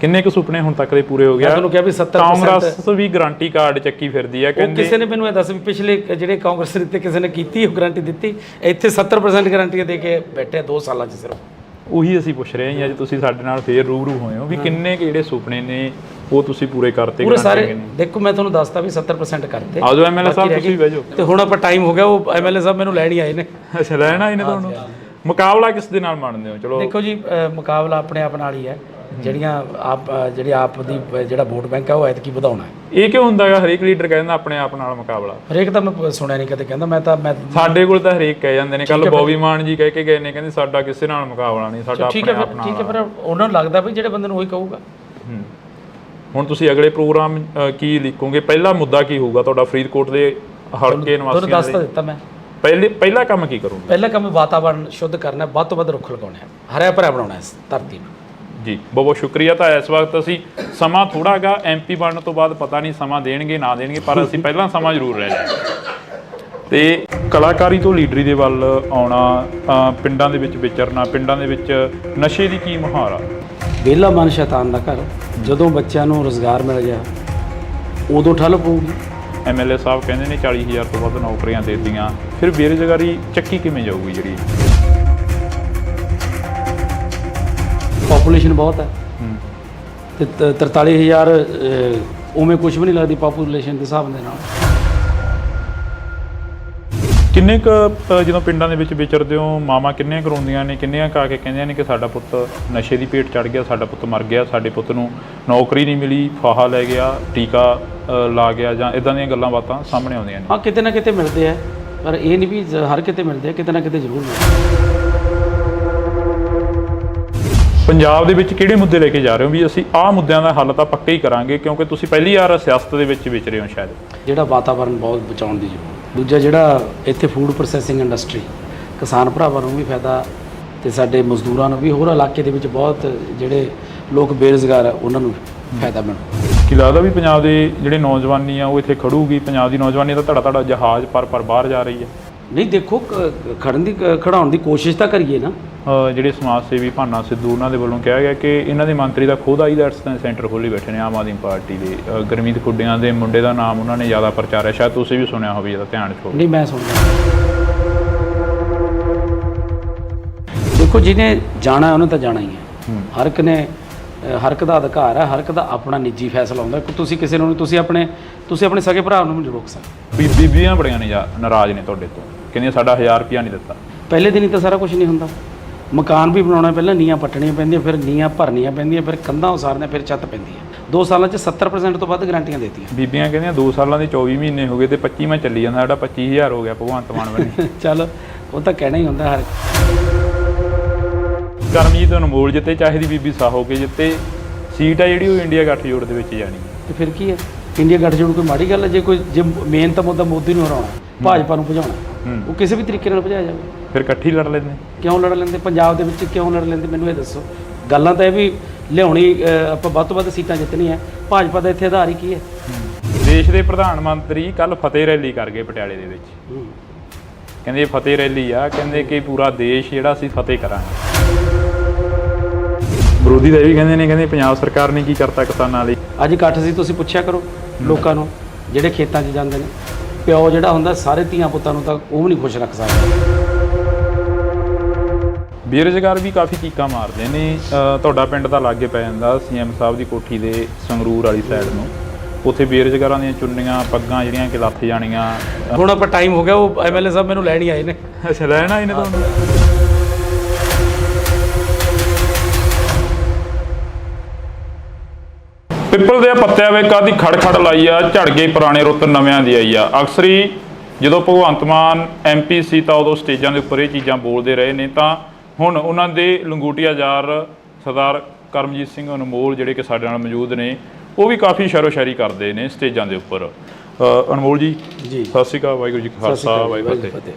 ਕਿੰਨੇ ਕੁ ਸੁਪਨੇ ਹੁਣ ਤੱਕ ਦੇ ਪੂਰੇ ਹੋ ਗਿਆ? ਤੁਹਾਨੂੰ ਕਿਹਾ ਵੀ 70% ਕਾਂਗਰਸ ਵੀ ਗਾਰੰਟੀ ਕਾਰਡ ਚੱਕੀ ਫਿਰਦੀ ਆ ਕਹਿੰਦੇ। ਕਿਸੇ ਨੇ ਮੈਨੂੰ ਇਹ ਦੱਸ ਵੀ ਪਿਛਲੇ ਜਿਹੜੇ ਕਾਂਗਰਸ ਦਿੱਤੇ ਕਿਸੇ ਨੇ ਕੀਤੀ ਉਹ ਗਾਰੰਟੀ ਦਿੱਤੀ? ਇੱਥੇ 70% ਗਾਰੰਟੀਆਂ ਦੇ ਕੇ ਬੈਠੇ 2 ਸਾਲਾਂ 'ਚ ਸਿਰਫ। ਉਹੀ ਅਸੀਂ ਪੁੱਛ ਰਹੇ ਹਾਂ ਅੱਜ ਤੁਸੀਂ ਸਾਡੇ ਨਾਲ ਫੇਰ ਰੂਬਰੂ ਹੋਏ ਹੋ ਵੀ ਕਿੰਨੇ ਕੁ ਜਿਹੜੇ ਸੁਪਨੇ ਨੇ ਉਹ ਤੁਸੀਂ ਪੂਰੇ ਕਰਤੇ? ਪੂਰੇ ਸਾਰੇ ਦੇਖੋ, ਮੈਂ ਤੁਹਾਨੂੰ ਦੱਸਤਾ ਵੀ 70% ਕਰਤੇ। ਆਜੋ ਐਮਐਲਏ ਸਾਹਿਬ ਤੁਸੀਂ ਬਹਿ ਜਾਓ। ਤੇ ਹੁਣ ਆਪਾਂ ਟਾਈਮ ਹੋ ਗਿਆ, ਉਹ ਐਮਐਲਏ ਸਾਹਿਬ ਮੈਨੂੰ ਲੈਣ ਹੀ ਆਏ ਨੇ। ਅੱਛਾ, ਲੈਣ ਆਏ ਨੇ ਤੁਹਾਨੂੰ। ਮੁਕਾਬਲਾ ਕਿਸ ਦੇ ਨਾਲ ਮੰਨਦੇ ਹੋ? ਚਲੋ ਦੇਖੋ ਜੀ, ਮੁਕਾਬਲਾ ਆਪਣੇ ਆਪ ਨਾਲ ਹੀ ਹੈ। ਜਿਹੜੀ ਆਪ ਦੀ ਜਿਹੜਾ ਵੋਟ ਬੈਂਕ ਹੈ ਉਹ ਐਤਕੀ ਵਧਾਉਣਾ ਹੈ। ਇਹ ਕਿਉਂ ਹੁੰਦਾ ਹੈ? ਹਰੇਕ ਲੀਡਰ ਕਹਿੰਦਾ ਆਪਣੇ ਆਪ ਨਾਲ ਮੁਕਾਬਲਾ। ਹਰੇਕ ਤਾਂ ਮੈਂ ਸੁਣਿਆ ਨਹੀਂ ਕਦੇ ਕਹਿੰਦਾ। ਮੈਂ ਸਾਡੇ ਕੋਲ ਤਾਂ ਹਰੇਕ ਕਹਿ ਜਾਂਦੇ ਨੇ। ਕੱਲ ਬੌਬੀ ਮਾਨ ਜੀ ਕਹਿ ਕੇ ਗਏ ਨੇ, ਕਹਿੰਦੇ ਸਾਡਾ ਕਿਸੇ ਨਾਲ ਮੁਕਾਬਲਾ ਨਹੀਂ, ਸਾਡਾ ਆਪਣੇ ਆਪ ਨਾਲ। ਠੀਕ ਹੈ, ਪਰ ਉਹਨਾਂ ਨੂੰ ਲੱਗਦਾ ਵੀ ਜਿਹੜੇ ਬੰਦੇ ਨੂੰ ਉਹੀ ਕਹੂਗਾ। ਹੁਣ ਤੁਸੀਂ ਅਗਲੇ ਪ੍ਰੋਗਰਾਮ ਕੀ ਲਿਖੋਗੇ? ਪਹਿਲਾ ਮੁੱਦਾ ਕੀ ਹੋਊਗਾ ਤੁਹਾਡਾ ਫਰੀਦਕੋਟ ਦੇ ਹਲਕੇ ਨਿਵਾਸੀਆਂ ਤੁਹਾਨੂੰ ਦੱਸ ਤਾਂ ਦਿੱਤਾ ਮੈਂ। ਪਹਿਲਾ ਕੰਮ ਕੀ ਕਰੋਗੇ? ਪਹਿਲਾ ਕੰਮ ਵਾਤਾਵਰਨ ਸ਼ੁੱਧ ਕਰਨਾ, ਵੱਧ ਤੋਂ ਵੱਧ ਰੁੱਖ ਲਗਾਉਣੇ ਆ, ਹਰਿਆ ਭਰਿਆ ਬਣਾਉਣਾ ਇਸ ਧਰਤੀ ਨੂੰ। ਜੀ ਬਹੁਤ ਬਹੁਤ ਸ਼ੁਕਰੀਆ। ਤਾਂ ਇਸ ਵਕਤ ਅਸੀਂ ਸਮਾਂ ਥੋੜ੍ਹਾ ਹੈਗਾ, ਐਮਪੀ ਬਣਨ ਤੋਂ ਬਾਅਦ ਪਤਾ ਨਹੀਂ ਸਮਾਂ ਦੇਣਗੇ ਨਾ ਦੇਣਗੇ, ਪਰ ਅਸੀਂ ਪਹਿਲਾਂ ਸਮਾਂ ਜ਼ਰੂਰ ਲੈ ਲਿਆ। ਤੇ ਕਲਾਕਾਰੀ ਤੋਂ ਲੀਡਰੀ ਦੇ ਵੱਲ ਆਉਣਾ, ਪਿੰਡਾਂ ਦੇ ਵਿੱਚ ਵਿਚਰਨਾ, ਪਿੰਡਾਂ ਦੇ ਵਿੱਚ ਨਸ਼ੇ ਦੀ ਕੀ ਮੁਹਾਰ ਆ? ਵਿਹਲਾ ਮਨ ਸ਼ੈਤਾਨ ਦਾ ਘਰ। ਜਦੋਂ ਬੱਚਿਆਂ ਨੂੰ ਰੁਜ਼ਗਾਰ ਮਿਲ ਗਿਆ ਉਦੋਂ ਠੱਲ ਪਊਗੀ। ਐਮਐਲਏ ਸਾਹਿਬ ਕਹਿੰਦੇ ਨੇ 40,000 ਤੋਂ ਵੱਧ ਨੌਕਰੀਆਂ ਦੇ ਦਿੱਤੀਆਂ, ਫਿਰ ਬੇਰੁਜ਼ਗਾਰੀ ਚੱਕੀ ਕਿਵੇਂ ਜਾਊਗੀ? ਜਿਹੜੀ ਪਾਪੂਲੇਸ਼ਨ ਬਹੁਤ ਹੈ ਤੇ 43,000 ਉਵੇਂ ਕੁਝ ਵੀ ਨਹੀਂ ਲੱਗਦੀ ਪਾਪੂਲੇਸ਼ਨ ਦੇ ਹਿਸਾਬ ਦੇ ਨਾਲ। ਕਿੰਨੇ ਕੁ ਜਦੋਂ ਪਿੰਡਾਂ ਦੇ ਵਿੱਚ ਵਿਚਰਦੇ ਹੋ, ਮਾਵਾਂ ਕਿੰਨੀਆਂ ਕਰਾਉਂਦੀਆਂ ਨੇ, ਕਿੰਨੀਆਂ ਕਾ ਕੇ ਕਹਿੰਦੀਆਂ ਨੇ ਕਿ ਸਾਡਾ ਪੁੱਤ ਨਸ਼ੇ ਦੀ ਭੇਟ ਚੜ੍ਹ ਗਿਆ, ਸਾਡਾ ਪੁੱਤ ਮਰ ਗਿਆ, ਸਾਡੇ ਪੁੱਤ ਨੂੰ ਨੌਕਰੀ ਨਹੀਂ ਮਿਲੀ, ਫਾਹਾ ਲੈ ਗਿਆ, ਟੀਕਾ ਲਾ ਗਿਆ, ਜਾਂ ਇਦਾਂ ਦੀਆਂ ਗੱਲਾਂ ਬਾਤਾਂ ਸਾਹਮਣੇ ਆਉਂਦੀਆਂ ਨੇ? ਹਾਂ, ਕਿਤੇ ਨਾ ਕਿਤੇ ਮਿਲਦੇ ਆ, ਪਰ ਇਹ ਨਹੀਂ ਵੀ ਹਰ ਕਿਤੇ ਮਿਲਦੇ ਆ, ਕਿਤੇ ਨਾ ਕਿਤੇ ਜ਼ਰੂਰ ਮਿਲਦੇ। ਪੰਜਾਬ ਦੇ ਵਿੱਚ ਕਿਹੜੇ ਮੁੱਦੇ ਲੈ ਕੇ ਜਾ ਰਹੇ ਹੋ ਵੀ ਅਸੀਂ ਆਹ ਮੁੱਦਿਆਂ ਦਾ ਹੱਲ ਤਾਂ ਪੱਕਾ ਹੀ ਕਰਾਂਗੇ, ਕਿਉਂਕਿ ਤੁਸੀਂ ਪਹਿਲੀ ਵਾਰ ਸਿਆਸਤ ਦੇ ਵਿੱਚ ਵਿਚਰੇ ਹੋ ਸ਼ਾਇਦ? ਜਿਹੜਾ ਵਾਤਾਵਰਨ ਬਹੁਤ ਬਚਾਉਣ ਦੀ ਜ਼ਰੂਰਤ। ਦੂਜਾ ਜਿਹੜਾ ਇੱਥੇ ਫੂਡ ਪ੍ਰੋਸੈਸਿੰਗ ਇੰਡਸਟਰੀ, ਕਿਸਾਨ ਭਰਾਵਾਂ ਨੂੰ ਵੀ ਫਾਇਦਾ ਤੇ ਸਾਡੇ ਮਜ਼ਦੂਰਾਂ ਨੂੰ ਵੀ, ਹੋਰ ਇਲਾਕੇ ਦੇ ਵਿੱਚ ਬਹੁਤ ਜਿਹੜੇ ਲੋਕ ਬੇਰੁਜ਼ਗਾਰ ਆ ਉਹਨਾਂ ਨੂੰ ਫਾਇਦਾ ਮਿਲੂ। ਕੀ ਲੱਗਦਾ ਵੀ ਪੰਜਾਬ ਦੇ ਜਿਹੜੇ ਨੌਜਵਾਨੀ ਆ ਉਹ ਇੱਥੇ ਖੜੂਗੀ? ਪੰਜਾਬ ਦੀ ਨੌਜਵਾਨੀ ਤਾਂ ਧੜਾ ਜਹਾਜ਼ ਪਰ ਬਾਹਰ ਜਾ ਰਹੀ ਹੈ। ਨਹੀਂ, ਦੇਖੋ ਖੜਾਉਣ ਦੀ ਕੋਸ਼ਿਸ਼ ਤਾਂ ਕਰੀਏ ਨਾ। ਜਿਹੜੇ ਸਮਾਜ ਸੇਵੀ ਭਾਨਾ ਸਿੱਧੂ ਉਹਨਾਂ ਦੇ ਵੱਲੋਂ ਕਿਹਾ ਗਿਆ ਕਿ ਇਹਨਾਂ ਦੇ ਮੰਤਰੀ ਦਾ ਖੁਦ ਆਈਲੈਟਸ ਸੈਂਟਰ ਖੋਲ੍ਹੀ ਬੈਠੇ ਨੇ ਆਮ ਆਦਮੀ ਪਾਰਟੀ ਦੇ। ਗੁਰਮੀਤ ਖੁੱਡੀਆਂ ਦੇ ਮੁੰਡੇ ਦਾ ਨਾਮ ਉਹਨਾਂ ਨੇ ਜ਼ਿਆਦਾ ਪ੍ਰਚਾਰਿਆ, ਸ਼ਾਇਦ ਤੁਸੀਂ ਵੀ ਸੁਣਿਆ ਹੋਵੇ, ਜਿਹਦਾ ਧਿਆਨ ਚ ਹੋਵੇ। ਨਹੀਂ, ਮੈਂ ਸੁਣਿਆ। ਦੇਖੋ, ਜਿਹਨੇ ਜਾਣਾ ਉਹਨੇ ਤਾਂ ਜਾਣਾ ਹੀ ਹੈ। ਹਰ ਇੱਕ ਦਾ ਅਧਿਕਾਰ ਹੈ, ਹਰ ਇੱਕ ਦਾ ਆਪਣਾ ਨਿੱਜੀ ਫੈਸਲਾ ਹੁੰਦਾ। ਤੁਸੀਂ ਕਿਸੇ ਨੂੰ ਤੁਸੀਂ ਆਪਣੇ ਸਗੇ ਭਰਾ ਨੂੰ ਨਹੀਂ ਰੋਕ ਸਕਦੇ। ਬੀਬੀਆਂ ਬੜੀਆਂ ਨੇ ਨਾਰਾਜ਼ ਨੇ ਤੁਹਾਡੇ ਤੋਂ, ਕਹਿੰਦੀਆਂ ਸਾਡਾ 1000 ਰੁਪਇਆ ਨਹੀਂ ਦਿੱਤਾ। ਪਹਿਲੇ ਦਿਨ ਹੀ ਤਾਂ ਸਾਰਾ ਕੁਝ ਨਹੀਂ ਹੁੰਦਾ। ਮਕਾਨ ਵੀ ਬਣਾਉਣਾ, ਪਹਿਲਾਂ ਨੀਹਾਂ ਪੱਟਣੀਆਂ ਪੈਂਦੀਆਂ, ਫਿਰ ਨੀਹਾਂ ਭਰਨੀਆਂ ਪੈਂਦੀਆਂ, ਫਿਰ ਕੰਧਾਂ ਉਸਾਰਨੀਆਂ, ਫਿਰ ਛੱਤ ਪੈਂਦੀ ਹੈ। 2 ਸਾਲਾਂ 'ਚ 70% ਤੋਂ ਵੱਧ ਗਰੰਟੀਆਂ ਦਿੱਤੀਆਂ। ਬੀਬੀਆਂ ਕਹਿੰਦੀਆਂ 2 ਸਾਲਾਂ ਦੇ 24 ਮਹੀਨੇ ਹੋ ਗਏ ਤੇ 25ਵਾਂ ਚੱਲੀ ਜਾਂਦਾ, ਸਾਡਾ 25,000 ਹੋ ਗਿਆ ਭਗਵੰਤ ਮਾਨ ਬਣੇ। ਚੱਲ, ਉਹ ਤਾਂ ਕਹਿਣਾ ਹੀ ਹੁੰਦਾ ਹਰ। ਕਰਮਜੀਤ ਅਨਮੋਲ ਜਿੱਤੇ, ਚਾਹੇ ਦੀ ਬੀਬੀ ਸਾਹੋ ਕੇ ਜਿੱਤੇ, ਸੀਟ ਆ ਜਿਹੜੀ ਉਹ ਇੰਡੀਆ ਗੱਠਜੋੜ ਦੇ ਵਿੱਚ ਜਾਣੀ ਹੈ। ਤੇ ਫਿਰ ਕੀ ਹੈ? ਇੰਡੀਆ ਗੱਠਜੋੜ ਕੋਈ ਮਾੜੀ ਗੱਲ ਹੈ? ਜੇ ਮੇਨ ਤਾਂ ਮੁੱਦਾ ਮੋਦੀ ਨੂੰ ਹਰਾਉਣਾ, ਭਾਜਪਾ ਨੂੰ ਭਜਾਉਣਾ, ਉਹ ਕਿਸੇ ਵੀ ਤਰੀਕੇ ਨਾਲ ਭਜਾਇਆ ਜਾਵੇ। ਫਿਰ ਇਕੱਠੀ ਲੜ ਲੈਂਦੇ? ਕਿਉਂ ਲੜ ਲੈਂਦੇ? ਪੰਜਾਬ ਦੇ ਵਿੱਚ ਕਿਉਂ ਲੜ ਲੈਂਦੇ? ਮੈਨੂੰ ਇਹ ਦੱਸੋ। ਗੱਲਾਂ ਤਾਂ ਇਹ ਵੀ ਲਿਆਉਣੀ, ਆਪਾਂ ਵੱਧ ਤੋਂ ਵੱਧ ਸੀਟਾਂ ਜਿੱਤਣੀਆਂ। ਭਾਜਪਾ ਦਾ ਇੱਥੇ ਆਧਾਰ ਹੀ ਕੀ ਹੈ? ਦੇਸ਼ ਦੇ ਪ੍ਰਧਾਨ ਮੰਤਰੀ ਕੱਲ ਫਤਿਹ ਰੈਲੀ ਕਰ ਗਏ ਪਟਿਆਲੇ ਦੇ ਵਿੱਚ। ਕਹਿੰਦੇ ਫਤਿਹ ਰੈਲੀ ਆ, ਕਹਿੰਦੇ ਕਿ ਪੂਰਾ ਦੇਸ਼ ਜਿਹੜਾ ਅਸੀਂ ਫਤਿਹ ਕਰਾਂਗੇ। ਵਿਰੋਧੀ ਤਾਂ ਇਹ ਵੀ ਕਹਿੰਦੇ ਪੰਜਾਬ ਸਰਕਾਰ ਨੇ ਕੀ ਕਰਤਾ ਕਿਸਾਨਾਂ ਲਈ। ਅੱਜ ਇਕੱਠ ਸੀ, ਤੁਸੀਂ ਪੁੱਛਿਆ ਕਰੋ ਲੋਕਾਂ ਨੂੰ ਜਿਹੜੇ ਖੇਤਾਂ 'ਚ ਜਾਂਦੇ ਨੇ। ਪਿਓ ਜਿਹੜਾ ਹੁੰਦਾ ਸਾਰੇ ਧੀਆਂ ਪੁੱਤਾਂ ਨੂੰ ਤਾਂ ਉਹ ਵੀ ਨਹੀਂ ਖੁਸ਼ ਰੱਖ ਸਕਦਾ। ਬੇਰੁਜ਼ਗਾਰ ਵੀ ਕਾਫੀ ਚੀਕਾਂ ਮਾਰਦੇ ਨੇ। ਤੁਹਾਡਾ ਪਿੰਡ ਤਾਂ ਲਾਗੇ ਪੈ ਜਾਂਦਾ ਸੀਐਮ ਸਾਹਿਬ ਦੀ ਕੋਠੀ ਦੇ ਸੰਗਰੂਰ ਵਾਲੀ ਸਾਈਡ ਨੂੰ। ਉੱਥੇ ਬੇਰੁਜ਼ਗਾਰਾਂ ਦੀਆਂ ਚੁੰਨੀਆਂ ਪੱਗਾਂ ਜਿਹੜੀਆਂ ਕਿ ਲੱਥ ਜਾਣੀਆਂ। ਹੁਣ ਆਪਾਂ ਟਾਈਮ ਹੋ ਗਿਆ, ਉਹ ਐਮਐਲਏ ਸਾਹਿਬ ਮੈਨੂੰ ਲੈਣ ਹੀ ਆਏ ਨੇ। ਅੱਛਾ, ਲੈਣ ਆਏ ਨੇ ਤੁਹਾਨੂੰ? ਪਿੱਪਲ ਦੇ ਪੱਤਿਆਂ ਵੇ ਕਾਦੀ ਖੜ ਲਾਈ ਆ, ਝੜ ਗਈ ਪੁਰਾਣੇ ਰੁੱਤ ਨਵਿਆਂ ਦੀ ਆਈ ਆ। ਅਕਸਰ ਹੀ ਜਦੋਂ ਭਗਵੰਤ ਮਾਨ MP ਸੀ ਤਾਂ ਉਦੋਂ ਸਟੇਜਾਂ ਦੇ ਉੱਪਰ ਇਹ ਚੀਜ਼ਾਂ ਬੋਲਦੇ ਰਹੇ ਨੇ, ਤਾਂ ਹੁਣ ਉਹਨਾਂ ਦੇ ਲੰਗੋਟੀਆ ਯਾਰ ਸਰਦਾਰ ਕਰਮਜੀਤ ਸਿੰਘ ਅਨਮੋਲ ਜਿਹੜੇ ਕਿ ਸਾਡੇ ਨਾਲ ਮੌਜੂਦ ਨੇ, ਉਹ ਵੀ ਕਾਫੀ ਸ਼ਾਇਰੋ ਸ਼ਾਇਰੀ ਕਰਦੇ ਨੇ ਸਟੇਜਾਂ ਦੇ ਉੱਪਰ। ਅਨਮੋਲ ਜੀ ਸਤਿ ਸ਼੍ਰੀ ਅਕਾਲ, ਵਾਹਿਗੁਰੂ ਜੀ ਕਾ ਖਾਲਸਾ ਵਾਹਿਗੁਰੂ ਜੀ ਕੀ ਫਤਿਹ।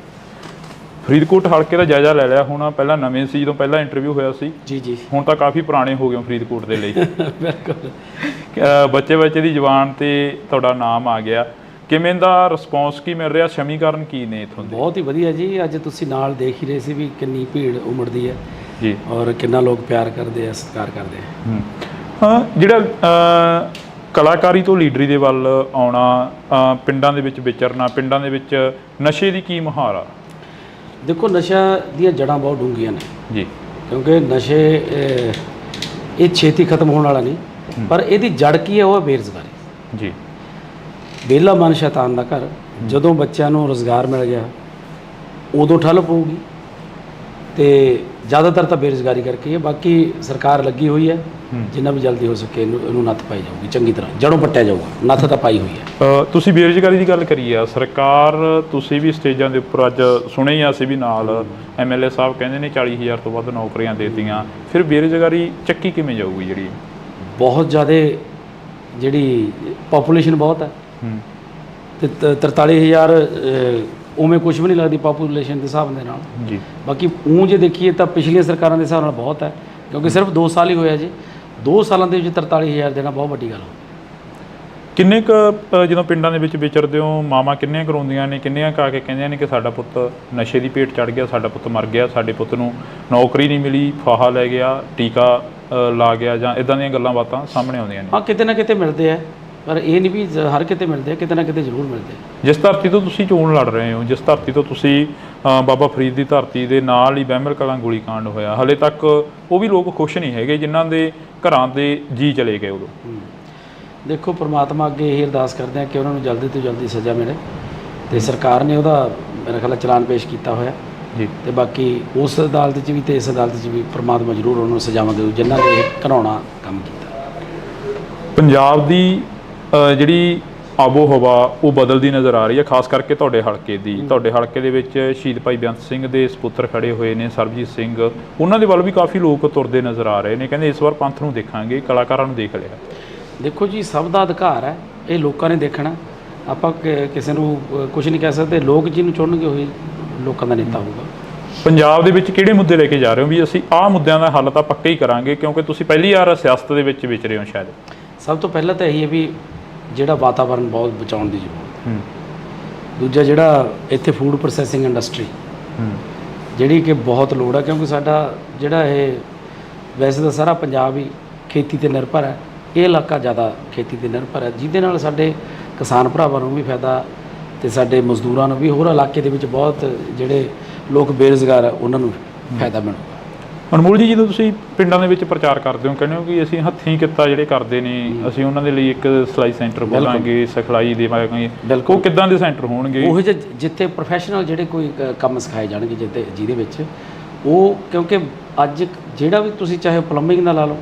ਫਰੀਦਕੋਟ ਹਲਕੇ ਦਾ ਜਾਇਜ਼ਾ ਲੈ ਲਿਆ ਹੋਣਾ, ਪਹਿਲਾਂ ਨਵੇਂ ਸੀ ਜਦੋਂ ਪਹਿਲਾਂ ਇੰਟਰਵਿਊ ਹੋਇਆ ਸੀ ਜੀ, ਹੁਣ ਤਾਂ ਕਾਫੀ ਪੁਰਾਣੇ ਹੋ ਗਏ ਫਰੀਦਕੋਟ ਦੇ ਲਈ। ਬਿਲਕੁਲ ਬੱਚੇ ਦੀ ਜ਼ੁਬਾਨ ਤੇ ਤੁਹਾਡਾ ਨਾਮ ਆ ਗਿਆ, ਕਿਵੇਂ ਦਾ ਰਿਸਪੌਂਸ ਕੀ ਮਿਲ ਰਿਹਾ, ਸਮੀਕਰਨ ਕੀ ਨੇ ਇੱਥੋਂ ਦੇ? ਬਹੁਤ ਹੀ ਵਧੀਆ ਜੀ। ਅੱਜ ਤੁਸੀਂ ਨਾਲ ਦੇਖ ਹੀ ਰਹੇ ਸੀ ਵੀ ਕਿੰਨੀ ਭੀੜ ਉਮੜਦੀ ਹੈ ਜੀ, ਔਰ ਕਿੰਨਾ ਲੋਕ ਪਿਆਰ ਕਰਦੇ ਆ, ਸਤਿਕਾਰ ਕਰਦੇ ਆ। ਹਾਂ, ਜਿਹੜਾ ਕਲਾਕਾਰੀ ਤੋਂ ਲੀਡਰੀ ਦੇ ਵੱਲ ਆਉਣਾ, ਪਿੰਡਾਂ ਦੇ ਵਿੱਚ ਵਿਚਰਨਾ, ਪਿੰਡਾਂ ਦੇ ਵਿੱਚ ਨਸ਼ੇ ਦੀ ਕੀ ਮੁਹਾਰ ਆ? ਦੇਖੋ, ਨਸ਼ਾ ਦੀਆਂ ਜੜ੍ਹਾਂ ਬਹੁਤ ਡੂੰਘੀਆਂ ਨੇ ਜੀ, ਕਿਉਂਕਿ ਨਸ਼ੇ ਇਹ ਛੇਤੀ ਖਤਮ ਹੋਣ ਵਾਲਾ ਨਹੀਂ, ਪਰ ਇਹਦੀ ਜੜ ਕੀ ਹੈ? ਉਹ ਹੈ ਬੇਰੁਜ਼ਗਾਰੀ ਜੀ। ਵਿਹਲਾ ਮਨ ਸ਼ੈਤਾਨ ਦਾ ਘਰ। ਜਦੋਂ ਬੱਚਿਆਂ ਨੂੰ ਰੁਜ਼ਗਾਰ ਮਿਲ ਗਿਆ ਉਦੋਂ ਠੱਲ ਪਊਗੀ, ਤੇ ਜ਼ਿਆਦਾਤਰ ਤਾਂ ਬੇਰੁਜ਼ਗਾਰੀ ਕਰਕੇ ਹੈ। ਬਾਕੀ ਸਰਕਾਰ ਲੱਗੀ ਹੋਈ ਹੈ, ਜਿੰਨਾ ਵੀ ਜਲਦੀ ਹੋ ਸਕੇ ਇਹਨੂੰ ਨੱਥ ਪਾਈ ਜਾਊਗੀ, ਚੰਗੀ ਤਰ੍ਹਾਂ ਜੜੋਂ ਪੱਟਿਆ ਜਾਊਗਾ। ਨੱਥ ਤਾਂ ਪਾਈ ਹੋਈ ਹੈ। ਤੁਸੀਂ ਬੇਰੁਜ਼ਗਾਰੀ ਦੀ ਗੱਲ ਕਰੀ ਆ, ਸਰਕਾਰ ਤੁਸੀਂ ਵੀ ਸਟੇਜਾਂ ਦੇ ਉੱਪਰ ਅੱਜ ਸੁਣੇ ਹੀ ਆ, ਅਸੀਂ ਵੀ ਨਾਲ MLA ਸਾਹਿਬ ਕਹਿੰਦੇ ਨੇ 40,000 ਤੋਂ ਵੱਧ ਨੌਕਰੀਆਂ ਦੇ ਦਿੱਤੀਆਂ, ਫਿਰ ਬੇਰੁਜ਼ਗਾਰੀ ਚੱਕੀ ਕਿਵੇਂ ਜਾਊਗੀ? ਜਿਹੜੀ ਬਹੁਤ ਜ਼ਿਆਦਾ ਜਿਹੜੀ ਪਾਪੂਲੇਸ਼ਨ ਬਹੁਤ ਹੈ, ਤੇ 43,000 ਉਵੇਂ ਕੁਝ ਵੀ ਨਹੀਂ ਲੱਗਦੀ ਪਾਪੂਲੇਸ਼ਨ ਦੇ ਹਿਸਾਬ ਦੇ ਨਾਲ ਜੀ। ਬਾਕੀ ਜੇ ਦੇਖੀਏ ਤਾਂ ਪਿਛਲੀਆਂ ਸਰਕਾਰਾਂ ਦੇ ਹਿਸਾਬ ਨਾਲ ਬਹੁਤ ਹੈ, ਕਿਉਂਕਿ ਸਿਰਫ 2 ਸਾਲ ਹੀ ਹੋਇਆ ਜੀ। 2 ਸਾਲਾਂ ਦੇ ਵਿੱਚ 43,000 ਦੇਣਾ ਬਹੁਤ ਵੱਡੀ ਗੱਲ ਹੈ। ਕਿੰਨੇ ਕੁ ਜਦੋਂ ਪਿੰਡਾਂ ਦੇ ਵਿੱਚ ਵਿਚਰਦੇ ਹੋ, ਮਾਵਾਂ ਕਿੰਨੀਆਂ ਕਰਵਾਉਂਦੀਆਂ ਨੇ, ਕਿੰਨੀਆਂ ਕਾ ਕੇ ਕਹਿੰਦੀਆਂ ਨੇ ਕਿ ਸਾਡਾ ਪੁੱਤ ਨਸ਼ੇ ਦੀ ਭੇਟ ਚੜ੍ਹ ਗਿਆ, ਸਾਡਾ ਪੁੱਤ ਮਰ ਗਿਆ, ਸਾਡੇ ਪੁੱਤ ਨੂੰ ਨੌਕਰੀ ਨਹੀਂ ਮਿਲੀ, ਫਾਹਾ ਲੈ ਗਿਆ, ਟੀਕਾ ਲਾ ਗਿਆ, ਜਾਂ ਇੱਦਾਂ ਦੀਆਂ ਗੱਲਾਂ ਬਾਤਾਂ ਸਾਹਮਣੇ ਆਉਂਦੀਆਂ ਨੇ? ਹਾਂ, ਕਿਤੇ ਨਾ ਕਿਤੇ ਮਿਲਦੇ ਆ, ਪਰ ਇਹ ਨਹੀਂ ਵੀ ਹਰ ਕਿਤੇ ਮਿਲਦੇ ਆ, ਕਿਤੇ ਨਾ ਕਿਤੇ ਜ਼ਰੂਰ ਮਿਲਦੇ ਆ। ਜਿਸ ਧਰਤੀ ਤੋਂ ਤੁਸੀਂ ਚੋਣ ਲੜ ਰਹੇ ਹੋ, ਜਿਸ ਧਰਤੀ ਤੋਂ ਤੁਸੀਂ ਬਾਬਾ ਫਰੀਦ ਦੀ ਧਰਤੀ ਦੇ ਨਾਲ ਹੀ ਬਹਿਮਲ ਕਲਾਂ ਗੋਲੀकांड ਹੋਇਆ, ਹਲੇ ਤੱਕ ਉਹ ਵੀ ਲੋਕ ਖੁਸ਼ ਨਹੀਂ ਹੈਗੇ ਜਿਨ੍ਹਾਂ ਦੇ ਘਰਾਂ ਦੇ ਜੀ ਚਲੇ ਗਏ ਉਦੋਂ। ਦੇਖੋ, ਪ੍ਰਮਾਤਮਾ ਅੱਗੇ ਇਹ ਅਰਦਾਸ ਕਰਦੇ ਆ ਕਿ ਉਹਨਾਂ ਨੂੰ ਜਲਦੀ ਤੋਂ ਜਲਦੀ ਸਜ਼ਾ ਮਿਲੇ, ਤੇ ਸਰਕਾਰ ਨੇ ਉਹਦਾ ਮੇਰਾ ਖਿਆਲ ਚਲਾਨ ਪੇਸ਼ ਕੀਤਾ ਹੋਇਆ ਜੀ, ਤੇ ਬਾਕੀ ਉਸ ਅਦਾਲਤ 'ਚ ਵੀ ਤੇ ਇਸ ਅਦਾਲਤ 'ਚ ਵੀ ਪ੍ਰਮਾਤਮਾ ਜ਼ਰੂਰ ਉਹਨਾਂ ਨੂੰ ਸਜ਼ਾਵਾਂ ਦੇਊ ਜਿਨ੍ਹਾਂ ਨੇ ਇਹ ਘਿਨਾਉਣਾ ਕੰਮ ਕੀਤਾ। ਪੰਜਾਬ ਦੀ ਜਿਹੜੀ ਆਬੋ ਹਵਾ ਉਹ ਬਦਲਦੀ ਨਜ਼ਰ ਆ ਰਹੀ ਹੈ, ਖਾਸ ਕਰਕੇ ਤੁਹਾਡੇ ਹਲਕੇ ਦੀ। ਤੁਹਾਡੇ ਹਲਕੇ ਦੇ ਵਿੱਚ ਸ਼ਹੀਦ ਭਾਈ ਬੇਅੰਤ ਸਿੰਘ ਦੇ ਸਪੁੱਤਰ ਖੜੇ ਹੋਏ ਨੇ, ਸਰਬਜੀਤ ਸਿੰਘ, ਉਹਨਾਂ ਦੇ ਵੱਲ ਵੀ ਕਾਫੀ ਲੋਕ ਤੁਰਦੇ ਨਜ਼ਰ ਆ ਰਹੇ ਨੇ, ਕਹਿੰਦੇ ਇਸ ਵਾਰ ਪੰਥ ਨੂੰ ਦੇਖਾਂਗੇ, ਕਲਾਕਾਰਾਂ ਨੂੰ ਦੇਖ ਲਿਆ। ਦੇਖੋ ਜੀ, ਸਭ ਦਾ ਅਧਿਕਾਰ ਹੈ, ਇਹ ਲੋਕਾਂ ਨੇ ਦੇਖਣਾ, ਆਪਾਂ ਕਿਸੇ ਨੂੰ ਕੁਝ ਨਹੀਂ ਕਹਿ ਸਕਦੇ। ਲੋਕ ਜਿਹਨੂੰ ਚੁਣਨਗੇ ਉਹੀ ਲੋਕਾਂ ਦਾ ਨੇਤਾ ਹੋਊਗਾ। ਪੰਜਾਬ ਦੇ ਵਿੱਚ ਕਿਹੜੇ ਮੁੱਦੇ ਲੈ ਕੇ ਜਾ ਰਹੇ ਹੋ ਵੀ ਅਸੀਂ ਆਹ ਮੁੱਦਿਆਂ ਦਾ ਹੱਲ ਤਾਂ ਪੱਕਾ ਹੀ ਕਰਾਂਗੇ, ਕਿਉਂਕਿ ਤੁਸੀਂ ਪਹਿਲੀ ਵਾਰ ਸਿਆਸਤ ਦੇ ਵਿੱਚ ਵਿਚਰੇ ਹੋ? ਸ਼ਾਇਦ ਸਭ ਤੋਂ ਪਹਿਲਾਂ ਤਾਂ ਇਹੀ ਹੈ ਵੀ ਜਿਹੜਾ ਵਾਤਾਵਰਨ ਬਹੁਤ ਬਚਾਉਣ ਦੀ ਜ਼ਰੂਰਤ। ਦੂਜਾ, ਜਿਹੜਾ ਇੱਥੇ ਫੂਡ ਪ੍ਰੋਸੈਸਿੰਗ ਇੰਡਸਟਰੀ ਜਿਹੜੀ ਕਿ ਬਹੁਤ ਲੋੜ ਹੈ, ਕਿਉਂਕਿ ਸਾਡਾ ਜਿਹੜਾ ਇਹ ਵੈਸੇ ਤਾਂ ਸਾਰਾ ਪੰਜਾਬ ਹੀ ਖੇਤੀ 'ਤੇ ਨਿਰਭਰ ਹੈ, ਇਹ ਇਲਾਕਾ ਜ਼ਿਆਦਾ ਖੇਤੀ 'ਤੇ ਨਿਰਭਰ ਹੈ, ਜਿਹਦੇ ਨਾਲ ਸਾਡੇ ਕਿਸਾਨ ਭਰਾਵਾਂ ਨੂੰ ਵੀ ਫਾਇਦਾ ਤੇ ਸਾਡੇ ਮਜ਼ਦੂਰਾਂ ਨੂੰ ਵੀ, ਹੋਰ ਇਲਾਕੇ ਦੇ ਵਿੱਚ ਬਹੁਤ ਜਿਹੜੇ ਲੋਕ ਬੇਰੁਜ਼ਗਾਰ ਹੈ ਉਹਨਾਂ ਨੂੰ ਫਾਇਦਾ ਮਿਲੂਗਾ। ਅਨਮੋਲ ਜੀ, ਜਦੋਂ ਤੁਸੀਂ ਪਿੰਡਾਂ ਦੇ ਵਿੱਚ ਪ੍ਰਚਾਰ ਕਰਦੇ ਹੋ, ਕਹਿੰਦੇ ਹੋ ਕਿ ਅਸੀਂ ਹੱਥੀਂ ਕਿੱਤਾ ਜਿਹੜੇ ਕਰਦੇ ਨੇ, ਅਸੀਂ ਉਹਨਾਂ ਦੇ ਲਈ ਇੱਕ ਸਿਲਾਈ ਸੈਂਟਰ ਖੋਲਾਂਗੇ, ਸਿਖਲਾਈ ਦੇਵਾਂਗੇ, ਉਹ ਕਿੱਦਾਂ ਦੇ ਸੈਂਟਰ ਹੋਣਗੇ? ਉਹ ਜਿੱਥੇ ਪ੍ਰੋਫੈਸ਼ਨਲ ਜਿਹੜੇ ਕੋਈ ਕੰਮ ਸਿਖਾਏ ਜਾਣਗੇ, ਜਿਹਦੇ ਵਿੱਚ ਉਹ, ਕਿਉਂਕਿ ਅੱਜ ਜਿਹੜਾ ਵੀ ਤੁਸੀਂ ਚਾਹੇ ਪਲੰਬਿੰਗ ਦਾ ਲਾ ਲਓ,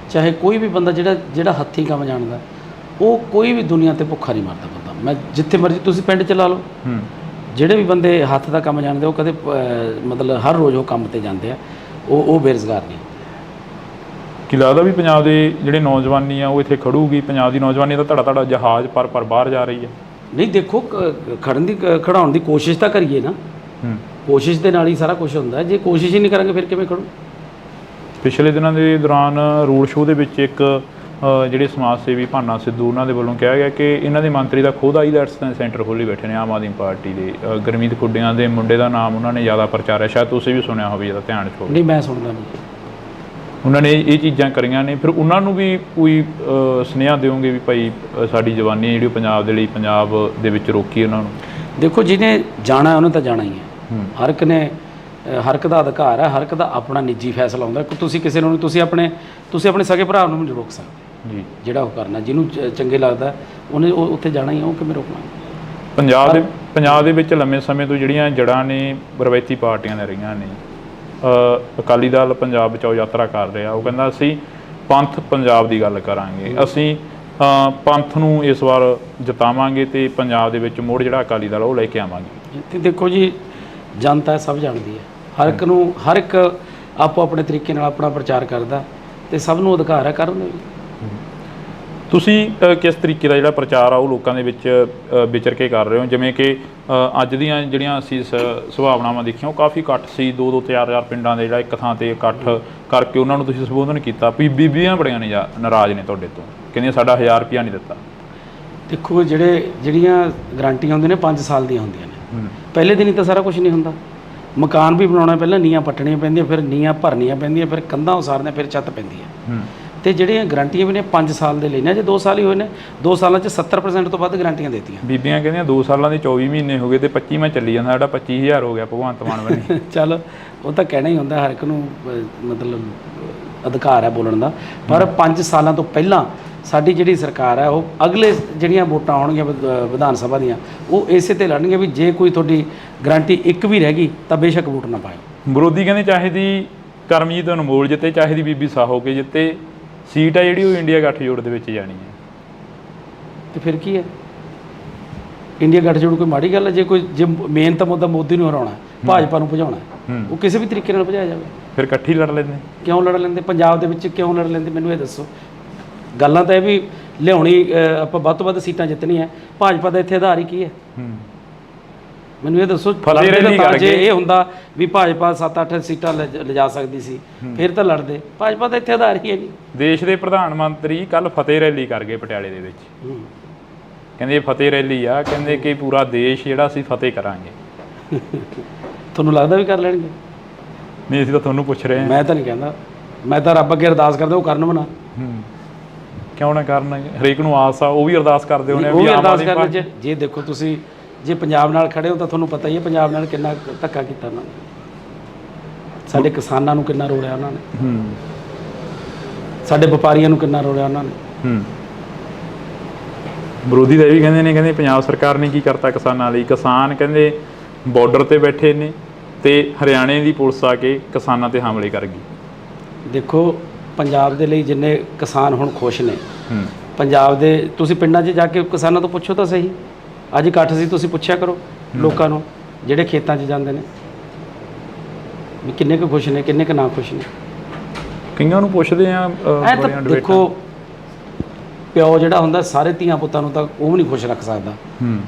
ਚਾਹੇ ਕੋਈ ਵੀ ਬੰਦਾ ਜਿਹੜਾ ਹੱਥੀਂ ਕੰਮ ਜਾਣਦਾ, ਉਹ ਕੋਈ ਵੀ ਦੁਨੀਆ 'ਤੇ ਭੁੱਖਾ ਨਹੀਂ ਮਰਦਾ ਬੰਦਾ। ਮੈਂ ਜਿੱਥੇ ਮਰਜ਼ੀ ਤੁਸੀਂ ਪਿੰਡ 'ਚ ਲਾ ਲਓ, ਜਿਹੜੇ ਵੀ ਬੰਦੇ ਹੱਥ ਦਾ ਕੰਮ ਜਾਣਦੇ ਉਹ ਕਦੇ ਮਤਲਬ ਹਰ ਰੋਜ਼ ਉਹ ਕੰਮ 'ਤੇ ਜਾਂਦੇ ਆ, ਉਹ ਬੇਰੁਜ਼ਗਾਰ ਨਹੀਂ। ਕੀ ਲੱਗਦਾ ਵੀ ਪੰਜਾਬ ਦੇ ਜਿਹੜੇ ਨੌਜਵਾਨੀ ਆ ਉਹ ਇੱਥੇ ਖੜੂਗੀ? ਪੰਜਾਬ ਦੀ ਨੌਜਵਾਨੀ ਦਾ ਧੜਾ ਜਹਾਜ਼ ਪਰ ਬਾਹਰ ਜਾ ਰਹੀ ਹੈ। ਨਹੀਂ, ਦੇਖੋ, ਖੜਾਉਣ ਦੀ ਕੋਸ਼ਿਸ਼ ਤਾਂ ਕਰੀਏ ਨਾ, ਕੋਸ਼ਿਸ਼ ਦੇ ਨਾਲ ਹੀ ਸਾਰਾ ਕੁਝ ਹੁੰਦਾ। ਜੇ ਕੋਸ਼ਿਸ਼ ਹੀ ਨਹੀਂ ਕਰਾਂਗੇ ਫਿਰ ਕਿਵੇਂ ਖੜੂ? ਪਿਛਲੇ ਦਿਨਾਂ ਦੇ ਦੌਰਾਨ ਰੋਡ ਸ਼ੋਅ ਦੇ ਵਿੱਚ ਇੱਕ ਜਿਹੜੇ ਸਮਾਜ ਸੇਵੀ ਭਾਨਾ ਸਿੱਧੂ, ਉਹਨਾਂ ਦੇ ਵੱਲੋਂ ਕਿਹਾ ਗਿਆ ਕਿ ਇਹਨਾਂ ਦੇ ਮੰਤਰੀ ਦਾ ਖੁਦ ਆਈਲੈਟਸ ਸੈਂਟਰ ਖੋਲ੍ਹੀ ਬੈਠੇ ਨੇ ਆਮ ਆਦਮੀ ਪਾਰਟੀ ਦੇ। ਗੁਰਮੀਤ ਖੁੱਡੀਆਂ ਦੇ ਮੁੰਡੇ ਦਾ ਨਾਮ ਉਹਨਾਂ ਨੇ ਜ਼ਿਆਦਾ ਪ੍ਰਚਾਰਿਆ, ਸ਼ਾਇਦ ਤੁਸੀਂ ਵੀ ਸੁਣਿਆ ਹੋਵੇ, ਜਿਹਦਾ ਧਿਆਨ ਚ ਹੋਵੇ। ਨਹੀਂ, ਮੈਂ ਸੁਣਦਾ ਨਹੀਂ। ਉਹਨਾਂ ਨੇ ਇਹ ਚੀਜ਼ਾਂ ਕਰੀਆਂ ਨੇ, ਫਿਰ ਉਹਨਾਂ ਨੂੰ ਵੀ ਕੋਈ ਸੁਨੇਹਾ ਦਿਓਗੇ ਵੀ ਭਾਈ ਸਾਡੀ ਜਵਾਨੀ ਜਿਹੜੀ ਪੰਜਾਬ ਦੇ ਲਈ, ਪੰਜਾਬ ਦੇ ਵਿੱਚ ਰੋਕੀ ਉਹਨਾਂ ਨੂੰ? ਦੇਖੋ, ਜਿਹਨੇ ਜਾਣਾ ਉਹਨੇ ਤਾਂ ਜਾਣਾ ਹੀ ਹੈ। ਹਰ ਇੱਕ ਦਾ ਅਧਿਕਾਰ ਹੈ, ਹਰ ਇੱਕ ਦਾ ਆਪਣਾ ਨਿੱਜੀ ਫੈਸਲਾ ਹੁੰਦਾ। ਤੁਸੀਂ ਕਿਸੇ ਨੂੰ ਤੁਸੀਂ ਆਪਣੇ ਸਕੇ ਭਰਾ ਨੂੰ ਨਹੀਂ ਰੋਕ ਸਕਦੇ ਜੀ। ਜਿਹੜਾ ਉਹ ਕਰਨਾ, ਜਿਹਨੂੰ ਚੰਗੇ ਲੱਗਦਾ ਉਹਨੇ ਉੱਥੇ ਜਾਣਾ ਹੀ ਹੈ, ਉਹ ਕਿਵੇਂ ਰੋਕਣਾ? ਪੰਜਾਬ ਦੇ ਵਿੱਚ ਲੰਮੇ ਸਮੇਂ ਤੋਂ ਜਿਹੜੀਆਂ ਜੜ੍ਹਾਂ ਨੇ ਰਵਾਇਤੀ ਪਾਰਟੀਆਂ ਨੇ ਰਹੀਆਂ ਨੇ। ਅਕਾਲੀ ਦਲ ਪੰਜਾਬ ਬਚਾਓ ਯਾਤਰਾ ਕਰ ਰਿਹਾ, ਉਹ ਕਹਿੰਦਾ ਅਸੀਂ ਪੰਥ ਪੰਜਾਬ ਦੀ ਗੱਲ ਕਰਾਂਗੇ। ਅਸੀਂ ਪੰਥ ਨੂੰ ਇਸ ਵਾਰ ਜਿਤਾਵਾਂਗੇ ਤੇ ਪੰਜਾਬ ਦੇ ਵਿੱਚ ਮੁੜ ਜਿਹੜਾ ਅਕਾਲੀ ਦਲ ਉਹ ਲੈ ਕੇ ਆਵਾਂਗੇ। ਤੇ ਦੇਖੋ ਜੀ, ਜਨਤਾ ਸਭ ਜਾਣਦੀ ਹੈ, ਹਰ ਇੱਕ ਆਪੋ ਆਪਣੇ ਤਰੀਕੇ ਨਾਲ ਆਪਣਾ ਪ੍ਰਚਾਰ ਕਰਦਾ ਤੇ ਸਭ ਨੂੰ ਅਧਿਕਾਰ ਹੈ ਕਰਨ ਦਾ। ਤੁਸੀਂ ਕਿਸ ਤਰੀਕੇ ਦਾ ਜਿਹੜਾ ਪ੍ਰਚਾਰ ਆ ਉਹ ਲੋਕਾਂ ਦੇ ਵਿੱਚ ਵਿਚਰ ਕੇ ਕਰ ਰਹੇ ਹੋ? ਜਿਵੇਂ ਕਿ ਅੱਜ ਦੀਆਂ ਜਿਹੜੀਆਂ ਅਸੀਂ ਸੁਭਾਵਨਾਵਾਂ ਦੇਖੀਆਂ ਉਹ ਕਾਫੀ ਇਕੱਠ ਸੀ, 2-2 4-4 ਪਿੰਡਾਂ ਦੇ ਜਿਹੜਾ ਇੱਕ ਥਾਂ ਤੇ ਇਕੱਠ ਕਰਕੇ ਉਹਨਾਂ ਨੂੰ ਤੁਸੀਂ ਸੰਬੋਧਨ ਕੀਤਾ। ਬੀਬੀਆਂ ਬੜੀਆਂ ਨਾਰਾਜ਼ ਨੇ ਤੁਹਾਡੇ ਤੋਂ, ਕਹਿੰਦੀਆਂ ਸਾਡਾ 1000 ਰੁਪਇਆ ਨਹੀਂ ਦਿੱਤਾ। ਦੇਖੋ, ਜਿਹੜੀਆਂ ਗਰੰਟੀਆਂ ਹੁੰਦੀਆਂ ਨੇ 5 ਸਾਲ ਦੀਆਂ ਹੁੰਦੀਆਂ ਨੇ। ਪਹਿਲੇ ਦਿਨ ਹੀ ਤਾਂ ਸਾਰਾ ਕੁਝ ਨਹੀਂ ਹੁੰਦਾ। ਮਕਾਨ ਵੀ ਬਣਾਉਣਾ, ਪਹਿਲਾਂ ਨੀਹਾਂ ਪੱਟਣੀਆਂ ਪੈਂਦੀਆਂ, ਫਿਰ ਨੀਹਾਂ ਭਰਨੀਆਂ ਪੈਂਦੀਆਂ, ਫਿਰ ਕੰਧਾਂ ਉਸਾਰਨੀਆਂ, ਫਿਰ ਛੱਤ ਪੈਂਦੀ ਹੈ। ਤੇ ਜਿਹੜੀਆਂ ਗਰੰਟੀਆਂ ਵੀ ਨੇ 5 ਸਾਲ ਦੇ ਲੈਣੇ, ਜੇ 2 ਸਾਲ ਹੀ ਹੋਏ ਨੇ, 2 ਸਾਲਾਂ 'ਚ 70% ਤੋਂ ਵੱਧ ਗਰੰਟੀਆਂ ਦਿੱਤੀਆਂ। ਬੀਬੀਆਂ ਕਹਿੰਦੀਆਂ 2 ਸਾਲਾਂ ਦੇ 24 ਮਹੀਨੇ ਹੋ ਗਏ ਤੇ 25 ਮੈਂ ਚੱਲੀ ਜਾਂਦਾ, ਸਾਡਾ 25000 ਹੋ ਗਿਆ ਭਗਵੰਤ ਮਾਨ ਬਣੀ। ਚੱਲ ਉਹ ਤਾਂ ਕਹਿਣਾ ਹੀ ਹੁੰਦਾ, ਹਰ ਇੱਕ ਨੂੰ ਮਤਲਬ ਅਧਿਕਾਰ ਹੈ ਬੋਲਣ ਦਾ। ਪਰ 5 ਸਾਲਾਂ ਤੋਂ ਪਹਿਲਾਂ ਸਾਡੀ ਜਿਹੜੀ ਸਰਕਾਰ ਹੈ ਉਹ ਅਗਲੇ ਜਿਹੜੀਆਂ ਵੋਟਾਂ ਆਉਣਗੀਆਂ ਵਿਧਾਨ ਸਭਾ ਦੀਆਂ, ਉਹ ਇਸੇ ਤੇ ਲੜਨਗੇ ਵੀ ਜੇ ਕੋਈ ਤੁਹਾਡੀ ਗਰੰਟੀ ਇੱਕ ਵੀ ਰਹਿ ਗਈ ਤਾਂ ਬੇਸ਼ੱਕ ਵੋਟ ਨਾ ਪਾਇਓ। ਵਿਰੋਧੀ ਕਹਿੰਦੇ ਚਾਹੇ ਦੀ ਕਰਮਜੀਤ ਅਨਮੋਲ ਜਿੱਤੇ, ਚਾਹੇ ਦੀ ਬੀਬੀ ਸਾਹੋ ਕੇ ਜਿੱਤੇ, ਸੀਟ ਹੈ ਜਿਹੜੀ ਉਹ ਇੰਡੀਆ ਗੱਠਜੋੜ ਦੇ ਵਿੱਚ ਜਾਣੀ ਹੈ। ਤੇ ਫਿਰ ਕੀ ਹੈ? ਇੰਡੀਆ ਗੱਠਜੋੜ ਕੋਈ ਮਾੜੀ ਗੱਲ ਹੈ? ਜੇ ਮੇਨ ਤਾਂ ਮੁੱਦਾ ਮੋਦੀ ਨੂੰ ਹਰਾਉਣਾ, ਭਾਜਪਾ ਨੂੰ ਭਜਾਉਣਾ, ਉਹ ਕਿਸੇ ਵੀ ਤਰੀਕੇ ਨਾਲ ਭਜਾਇਆ ਜਾਵੇ। ਫਿਰ ਇਕੱਠੀ ਲੜ ਲੈਂਦੇ। ਕਿਉਂ ਲੜ ਲੈਂਦੇ? ਪੰਜਾਬ ਦੇ ਵਿੱਚ ਕਿਉਂ ਲੜ ਲੈਂਦੇ? ਮੈਨੂੰ ਇਹ ਦੱਸੋ। ਗੱਲਾਂ ਤਾਂ ਇਹ ਵੀ ਲਿਆਉਣੀ, ਆਪਾਂ ਵੱਧ ਤੋਂ ਵੱਧ ਸੀਟਾਂ ਜਿੱਤਣੀਆਂ। ਭਾਜਪਾ ਦਾ ਇੱਥੇ ਆਧਾਰ ਹੀ ਕੀ ਹੈ? ਮੈਨੂੰ ਇਹ ਦੱਸੋ। ਜੇ ਇਹ ਹੁੰਦਾ ਵੀ ਭਾਜਪਾ 7-8 ਸੀਟਾਂ ਲਿਜਾ ਸਕਦੀ ਸੀ, ਫਿਰ ਤਾਂ ਲੜਦੇ। ਭਾਜਪਾ ਦਾ ਇੱਥੇ ਆਧਾਰ ਹੀ ਹੈ ਨਹੀਂ। ਦੇਸ਼ ਦੇ ਪ੍ਰਧਾਨ ਮੰਤਰੀ ਕੱਲ ਫਤਿਹ ਰੈਲੀ ਕਰ ਗਏ ਪਟਿਆਲੇ ਦੇ ਵਿੱਚ। ਕਹਿੰਦੇ ਫਤਿਹ ਰੈਲੀ ਆ, ਕਹਿੰਦੇ ਕਿ ਪੂਰਾ ਦੇਸ਼ ਜਿਹੜਾ ਅਸੀਂ ਫਤਿਹ ਕਰਾਂਗੇ। ਤੁਹਾਨੂੰ ਲੱਗਦਾ ਵੀ ਕਰ ਲੈਣਗੇ? ਨਹੀਂ, ਅਸੀਂ ਤਾਂ ਤੁਹਾਨੂੰ ਪੁੱਛ ਰਹੇ ਹਾਂ। ਮੈਂ ਤਾਂ ਨਹੀਂ ਕਹਿੰਦਾ, ਮੈਂ ਤਾਂ ਰੱਬ ਅੱਗੇ ਅਰਦਾਸ ਕਰਦਾ ਉਹ ਕਰਨ ਬਣਾ। ਕਿਉਂ ਨਾ ਕਰਨ? ਹਰੇਕ ਨੂੰ ਆਸ ਆ, ਉਹ ਵੀ ਅਰਦਾਸ ਕਰਦੇ ਹੋਣੇ ਵੀ ਅਰਦਾਸ ਕਰਨ। ਜੇ ਦੇਖੋ ਤੁਸੀਂ ਜੇ ਪੰਜਾਬ ਨਾਲ ਖੜੇ ਹੋ ਤਾਂ ਤੁਹਾਨੂੰ ਪਤਾ ਹੀ ਹੈ ਪੰਜਾਬ ਨਾਲ ਕਿੰਨਾ ਧੱਕਾ ਕੀਤਾ ਉਹਨਾਂ ਨੇ। ਸਾਡੇ ਕਿਸਾਨਾਂ ਨੂੰ ਕਿੰਨਾ ਰੋਲਿਆ ਉਹਨਾਂ ਨੇ, ਸਾਡੇ ਵਪਾਰੀਆਂ ਨੂੰ ਕਿੰਨਾ ਰੋਲਿਆ ਉਹਨਾਂ ਨੇ। ਵਿਰੋਧੀ ਤਾਂ ਇਹ ਵੀ ਕਹਿੰਦੇ ਪੰਜਾਬ ਸਰਕਾਰ ਨੇ ਕੀ ਕਰਤਾ ਕਿਸਾਨਾਂ ਲਈ। ਕਿਸਾਨ ਕਹਿੰਦੇ ਬਾਰਡਰ ਤੇ ਬੈਠੇ ਨੇ ਤੇ ਹਰਿਆਣੇ ਦੀ ਪੁਲਿਸ ਆ ਕੇ ਕਿਸਾਨਾਂ ਤੇ ਹਮਲੇ ਕਰ ਗਈ। ਦੇਖੋ, ਪੰਜਾਬ ਦੇ ਲਈ ਜਿੰਨੇ ਕਿਸਾਨ ਹੁਣ ਖੁਸ਼ ਨੇ, ਪੰਜਾਬ ਦੇ ਤੁਸੀਂ ਪਿੰਡਾਂ 'ਚ ਜਾ ਕੇ ਕਿਸਾਨਾਂ ਤੋਂ ਪੁੱਛੋ ਤਾਂ ਸਹੀ। ਅੱਜ ਇਕੱਠ ਸੀ, ਤੁਸੀਂ ਪੁੱਛਿਆ ਕਰੋ ਲੋਕਾਂ ਨੂੰ ਜਿਹੜੇ ਖੇਤਾਂ 'ਚ ਜਾਂਦੇ ਨੇ ਵੀ ਕਿੰਨੇ ਕੁ ਖੁਸ਼ ਨੇ, ਕਿੰਨੇ ਕੁ ਨਾ ਖੁਸ਼ ਨੇ। ਕਈਆਂ ਨੂੰ ਪੁੱਛਦੇ ਆ। ਦੇਖੋ, ਪਿਓ ਜਿਹੜਾ ਹੁੰਦਾ ਸਾਰੇ ਧੀਆਂ ਪੁੱਤਾਂ ਨੂੰ ਤਾਂ ਉਹ ਵੀ ਨਹੀਂ ਖੁਸ਼ ਰੱਖ ਸਕਦਾ।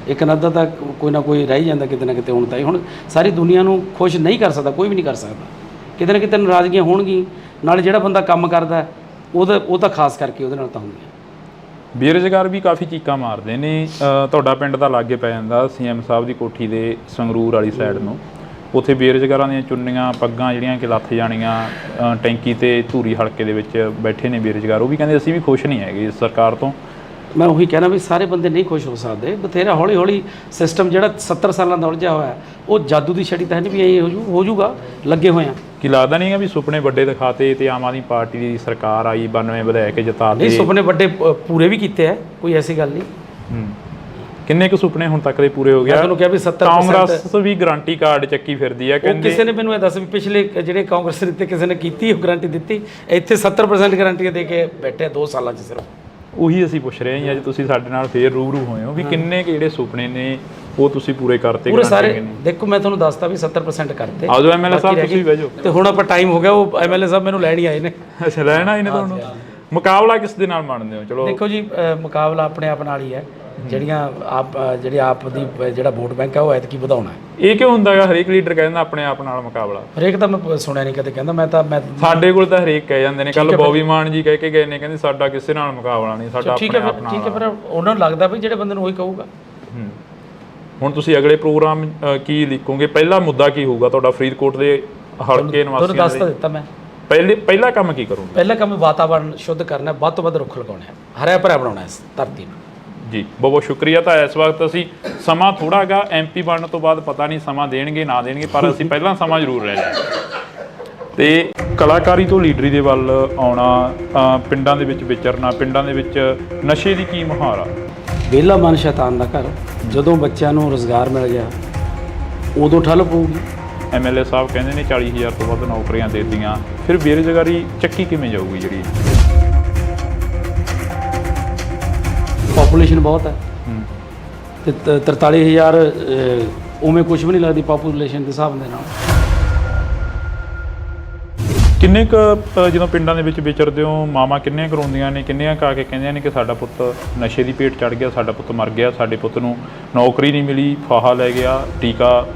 ਇੱਕ ਨੱਦਾ ਤਾਂ ਕੋਈ ਨਾ ਕੋਈ ਰਹਿ ਜਾਂਦਾ ਕਿਤੇ ਨਾ ਕਿਤੇ। ਹੁਣ ਸਾਰੀ ਦੁਨੀਆ ਨੂੰ ਖੁਸ਼ ਨਹੀਂ ਕਰ ਸਕਦਾ, ਕੋਈ ਵੀ ਨਹੀਂ ਕਰ ਸਕਦਾ। ਕਿਤੇ ਨਾ ਕਿਤੇ ਨਾਰਾਜ਼ਗੀਆਂ ਹੋਣਗੀਆਂ। ਨਾਲ ਜਿਹੜਾ ਬੰਦਾ ਕੰਮ ਕਰਦਾ ਉਹ ਤਾਂ ਖਾਸ ਕਰਕੇ ਉਹਦੇ ਨਾਲ ਤਾਂ ਹੁੰਦੀਆਂ। ਬੇਰੁਜ਼ਗਾਰ ਵੀ ਕਾਫੀ ਚੀਕਾਂ ਮਾਰਦੇ ਨੇ। ਤੁਹਾਡਾ ਪਿੰਡ ਤਾਂ ਲਾਗੇ ਪੈ ਜਾਂਦਾ, CM ਸਾਹਿਬ ਦੀ ਕੋਠੀ ਦੇ ਸੰਗਰੂਰ ਵਾਲੀ ਸਾਈਡ ਨੂੰ। ਉੱਥੇ ਬੇਰੁਜ਼ਗਾਰਾਂ ਦੀਆਂ ਚੁੰਨੀਆਂ ਪੱਗਾਂ ਜਿਹੜੀਆਂ ਕਿ ਲੱਥ ਜਾਣੀਆਂ, ਟੈਂਕੀ ਤੇ ਧੂਰੀ ਹਲਕੇ ਦੇ ਵਿੱਚ ਬੈਠੇ ਨੇ ਬੇਰੁਜ਼ਗਾਰ। ਉਹ ਵੀ ਕਹਿੰਦੇ ਅਸੀਂ ਵੀ ਖੁਸ਼ ਨਹੀਂ ਹੈਗੇ ਇਸ ਸਰਕਾਰ ਤੋਂ। ਮੈਂ ਉਹੀ ਕਹਿਣਾ ਵੀ ਸਾਰੇ ਬੰਦੇ ਨਹੀਂ ਖੁਸ਼ ਹੋ ਸਕਦੇ। ਬਥੇਰਾ ਹੌਲੀ ਹੌਲੀ ਸਿਸਟਮ ਜਿਹੜਾ 70 ਸਾਲਾਂ ਦਾ ਉਲਝਿਆ ਹੋਇਆ, ਉਹ ਜਾਦੂ ਦੀ ਛੜੀ ਤਾਂ ਨਹੀਂ ਵੀ ਇਹ ਹੋ ਜੂਗਾ। ਲੱਗੇ ਹੋਏ ਆ। ਕੀ ਲੱਗਦਾ ਨਹੀਂ ਹੈ ਵੀ ਸੁਪਨੇ ਵੱਡੇ ਦਿਖਾਤੇ ਤੇ ਆਮ ਆਦਮੀ ਪਾਰਟੀ ਦੀ ਸਰਕਾਰ ਆਈ, 92 ਵਧਾ ਕੇ ਜਿਤਾਤੇ? ਨਹੀਂ, ਸੁਪਨੇ ਵੱਡੇ ਪੂਰੇ ਵੀ ਕੀਤੇ ਆ, ਕੋਈ ਐਸੀ ਗੱਲ ਨਹੀਂ। ਕਿੰਨੇ ਕੁ ਸੁਪਨੇ ਹੁਣ ਤੱਕ ਦੇ ਪੂਰੇ ਹੋ ਗਿਆ? ਤੁਹਾਨੂੰ ਕਿਹਾ ਵੀ 70%। ਕਾਂਗਰਸ ਵੀ ਗਰੰਟੀ ਕਾਰਡ ਚੱਕੀ ਫਿਰਦੀ ਆ ਕਹਿੰਦੇ। ਕਿਸੇ ਨੇ ਮੈਨੂੰ ਇਹ ਦੱਸ ਵੀ ਪਿਛਲੇ ਜਿਹੜੇ ਕਾਂਗਰਸ ਦਿੱਤੇ ਕਿਸੇ ਨੇ ਕੀਤੀ ਉਹ ਗਰੰਟੀ ਦਿੱਤੀ? ਇੱਥੇ 70% ਗਰੰਟੀਆਂ ਦੇ ਕੇ ਬੈਠੇ 2 ਸਾਲਾਂ 'ਚ ਸਿਰਫ। ਉਹੀ ਅਸੀਂ ਪੁੱਛ ਰਹੇ ਹਾਂ। ਅੱਜ ਤੁਸੀਂ ਸਾਡੇ ਨਾਲ ਫੇਰ ਰੂਬਰੂ ਹੋਏ ਹੋ ਵੀ ਕਿੰਨੇ ਕੁ ਜਿਹੜੇ ਸੁਪਨੇ ਨੇ ਉਹ ਤੁਸੀਂ ਪੂਰੇ ਕਰਤੇ? ਪੂਰੇ ਸਾਰੇ। ਦੇਖੋ, ਮੈਂ ਤੁਹਾਨੂੰ ਦੱਸਤਾ ਵੀ 70% ਕਰਤੇ। ਆਜੋ MLA ਸਾਹਿਬ, ਤੁਸੀਂ ਬਹਿ ਜਾਓ। ਤੇ ਹੁਣ ਆਪਾਂ ਟਾਈਮ ਹੋ ਗਿਆ, ਉਹ MLA ਸਾਹਿਬ ਮੈਨੂੰ ਲੈਣ ਹੀ ਆਏ ਨੇ। ਅੱਛਾ, ਲੈਣ ਆਏ ਨੇ ਤੁਹਾਨੂੰ? ਮੁਕਾਬਲਾ ਕਿਸ ਦੇ ਨਾਲ ਮੰਨਦੇ ਹੋ? ਚਲੋ ਦੇਖੋ ਜੀ, ਮੁਕਾਬਲਾ ਆਪਣੇ ਆਪ ਨਾਲ ਹੀ ਹੈ। ਜਿਹੜੇ ਆਪ ਦੀ ਜਿਹੜਾ ਵੋਟ ਬੈਂਕ ਹੈ ਉਹ ਐਤਕੀ ਵਧਾਉਣਾ ਹੈ। ਇਹ ਕਿਉਂ ਹੁੰਦਾ ਹੈਗਾ? ਹਰੇਕ ਲੀਡਰ ਕਹਿੰਦਾ ਆਪਣੇ ਆਪ ਨਾਲ ਮੁਕਾਬਲਾ। ਹਰੇਕ ਤਾਂ ਮੈਂ ਸੁਣਿਆ ਨਹੀਂ ਕਦੇ ਕਹਿੰਦਾ। ਮੈਂ ਸਾਡੇ ਕੋਲ ਤਾਂ ਹਰੇਕ ਕਹਿ ਜਾਂਦੇ ਨੇ। ਕੱਲ ਬੋਬੀ ਮਾਨ ਜੀ ਕਹਿ ਕੇ ਗਏ ਨੇ, ਕਹਿੰਦੇ ਸਾਡਾ ਕਿਸੇ ਨਾਲ ਮੁਕਾਬਲਾ ਨਹੀਂ, ਸਾਡਾ ਆਪਣੇ ਆਪ ਨਾਲ। ਠੀਕ ਹੈ, ਪਰ ਉਹਨਾਂ ਨੂੰ ਲੱਗਦਾ ਵੀ ਜਿਹੜੇ ਬੰਦੇ ਨੂੰ ਉਹੀ ਕਹੂਗਾ। ਹੁਣ ਤੁਸੀਂ ਅਗਲੇ ਪ੍ਰੋਗਰਾਮ ਕੀ ਲਿਖੋਗੇ? ਪਹਿਲਾ ਮੁੱਦਾ ਕੀ ਹੋਊਗਾ ਤੁਹਾਡਾ ਫਰੀਦਕੋਟ ਦੇ ਹਲਕੇ ਨਿਵਾਸੀਆਂ ਦਾ? ਦੱਸ ਤਾਂ ਦਿੱਤਾ ਮੈਂ। ਪਹਿਲਾ ਕੰਮ ਕੀ ਕਰੋਗੇ? ਪਹਿਲਾ ਕੰਮ ਵਾਤਾਵਰਨ ਸ਼ੁੱਧ ਕਰਨਾ, ਵੱਧ ਤੋਂ ਵੱਧ ਰੁੱਖ ਲਗਾਉਣੇ, ਹਰਿਆ ਭਰਿਆ ਬਣਾਉਣਾ ਇਸ ਧਰਤੀ ਨੂੰ। ਜੀ, ਬਹੁਤ ਬਹੁਤ ਸ਼ੁਕਰੀਆ। ਤਾਂ ਇਸ ਵਕਤ ਅਸੀਂ ਸਮਾਂ ਥੋੜਾ ਗਾ MP ਬਣਨ ਤੋਂ ਬਾਅਦ ਪਤਾ ਨਹੀਂ ਸਮਾਂ ਦੇਣਗੇ ਨਾ ਦੇਣਗੇ, ਪਰ ਅਸੀਂ ਪਹਿਲਾਂ ਸਮਾਂ ਜ਼ਰੂਰ ਲੈ ਲਿਆ। ਤੇ ਕਲਾਕਾਰੀ ਤੋਂ ਲੀਡਰੀ ਦੇ ਵੱਲ ਆਉਣਾ, ਪਿੰਡਾਂ ਦੇ ਵਿੱਚ ਵਿਚਰਨਾ, ਪਿੰਡਾਂ ਦੇ ਵਿੱਚ ਨਸ਼ੇ ਦੀ ਕੀ ਮੁਹਾਰ ਆ? ਵਿਹਲਾ ਮਨ ਸ਼ੈਤਾਨ ਦਾ ਘਰ। ਜਦੋਂ ਬੱਚਿਆਂ ਨੂੰ ਰੁਜ਼ਗਾਰ ਮਿਲ ਗਿਆ ਉਦੋਂ ਠੱਲ ਪਊਗੀ। MLA ਸਾਹਿਬ ਕਹਿੰਦੇ ਨੇ 40,000 ਤੋਂ ਵੱਧ ਨੌਕਰੀਆਂ ਦੇ ਦਿੱਤੀਆਂ, ਫਿਰ ਬੇਰੁਜ਼ਗਾਰੀ ਚੱਕੀ ਕਿਵੇਂ ਜਾਊਗੀ ਜਿਹੜੀ? ਪੋਪੂਲੇਸ਼ਨ ਬਹੁਤ ਹੈ ਤੇ 43,000 ਉਵੇਂ ਕੁਝ ਵੀ ਨਹੀਂ ਲੱਗਦੀ ਪੋਪੂਲੇਸ਼ਨ ਦੇ ਹਿਸਾਬ ਦੇ ਨਾਲ। ਕਿੰਨੇ ਕੁ ਜਦੋਂ ਪਿੰਡਾਂ ਦੇ ਵਿੱਚ ਵਿਚਰਦੇ ਹੋ ਮਾਵਾਂ ਕਿੰਨੀਆਂ ਕਰਾਉਂਦੀਆਂ ਨੇ, ਕਿੰਨੀਆਂ ਕਾ ਕੇ ਕਹਿੰਦੀਆਂ ਨੇ ਕਿ ਸਾਡਾ ਪੁੱਤ ਨਸ਼ੇ ਦੀ ਭੇਟ ਚੜ ਗਿਆ, ਸਾਡਾ ਪੁੱਤ ਮਰ ਗਿਆ, ਸਾਡੇ ਪੁੱਤ ਨੂੰ ਨੌਕਰੀ ਨਹੀਂ ਮਿਲੀ, ਫਾਹਾ ਲੈ ਗਿਆ, ਟੀਕਾ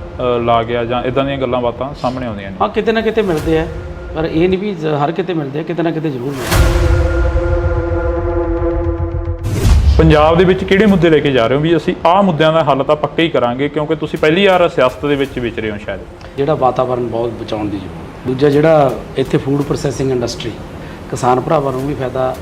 ਲਾ ਗਿਆ, ਜਾਂ ਇਦਾਂ ਦੀਆਂ ਗੱਲਾਂ ਬਾਤਾਂ ਸਾਹਮਣੇ ਆਉਂਦੀਆਂ ਨੇ। ਹਾਂ, ਕਿਤੇ ਨਾ ਕਿਤੇ ਮਿਲਦੇ ਆ, ਪਰ ਇਹ ਨਹੀਂ ਵੀ ਹਰ ਕਿਤੇ ਮਿਲਦੇ ਆ, ਕਿਤੇ ਨਾ ਕਿਤੇ ਜ਼ਰੂਰ ਮਿਲਦੇ ਆ। ਪੰਜਾਬ ਦੇ ਵਿੱਚ ਕਿਹੜੇ ਮੁੱਦੇ ਲੈ ਕੇ ਜਾ ਰਹੇ ਹੋ ਵੀ ਅਸੀਂ ਆਹ ਮੁੱਦਿਆਂ ਦਾ ਹੱਲ ਤਾਂ ਪੱਕਾ ਹੀ ਕਰਾਂਗੇ, ਕਿਉਂਕਿ ਤੁਸੀਂ ਪਹਿਲੀ ਵਾਰ ਸਿਆਸਤ ਦੇ ਵਿੱਚ ਵਿਚਰੇ ਹੋ ਸ਼ਾਇਦ। ਜਿਹੜਾ ਵਾਤਾਵਰਨ ਬਹੁਤ ਬਚਾਉਣ ਦੀ ਜ਼ਰੂਰਤ। ਦੂਜਾ ਜਿਹੜਾ ਇੱਥੇ ਫੂਡ ਪ੍ਰੋਸੈਸਿੰਗ ਇੰਡਸਟਰੀ, ਕਿਸਾਨ ਭਰਾਵਾਂ ਨੂੰ ਵੀ ਫਾਇਦਾ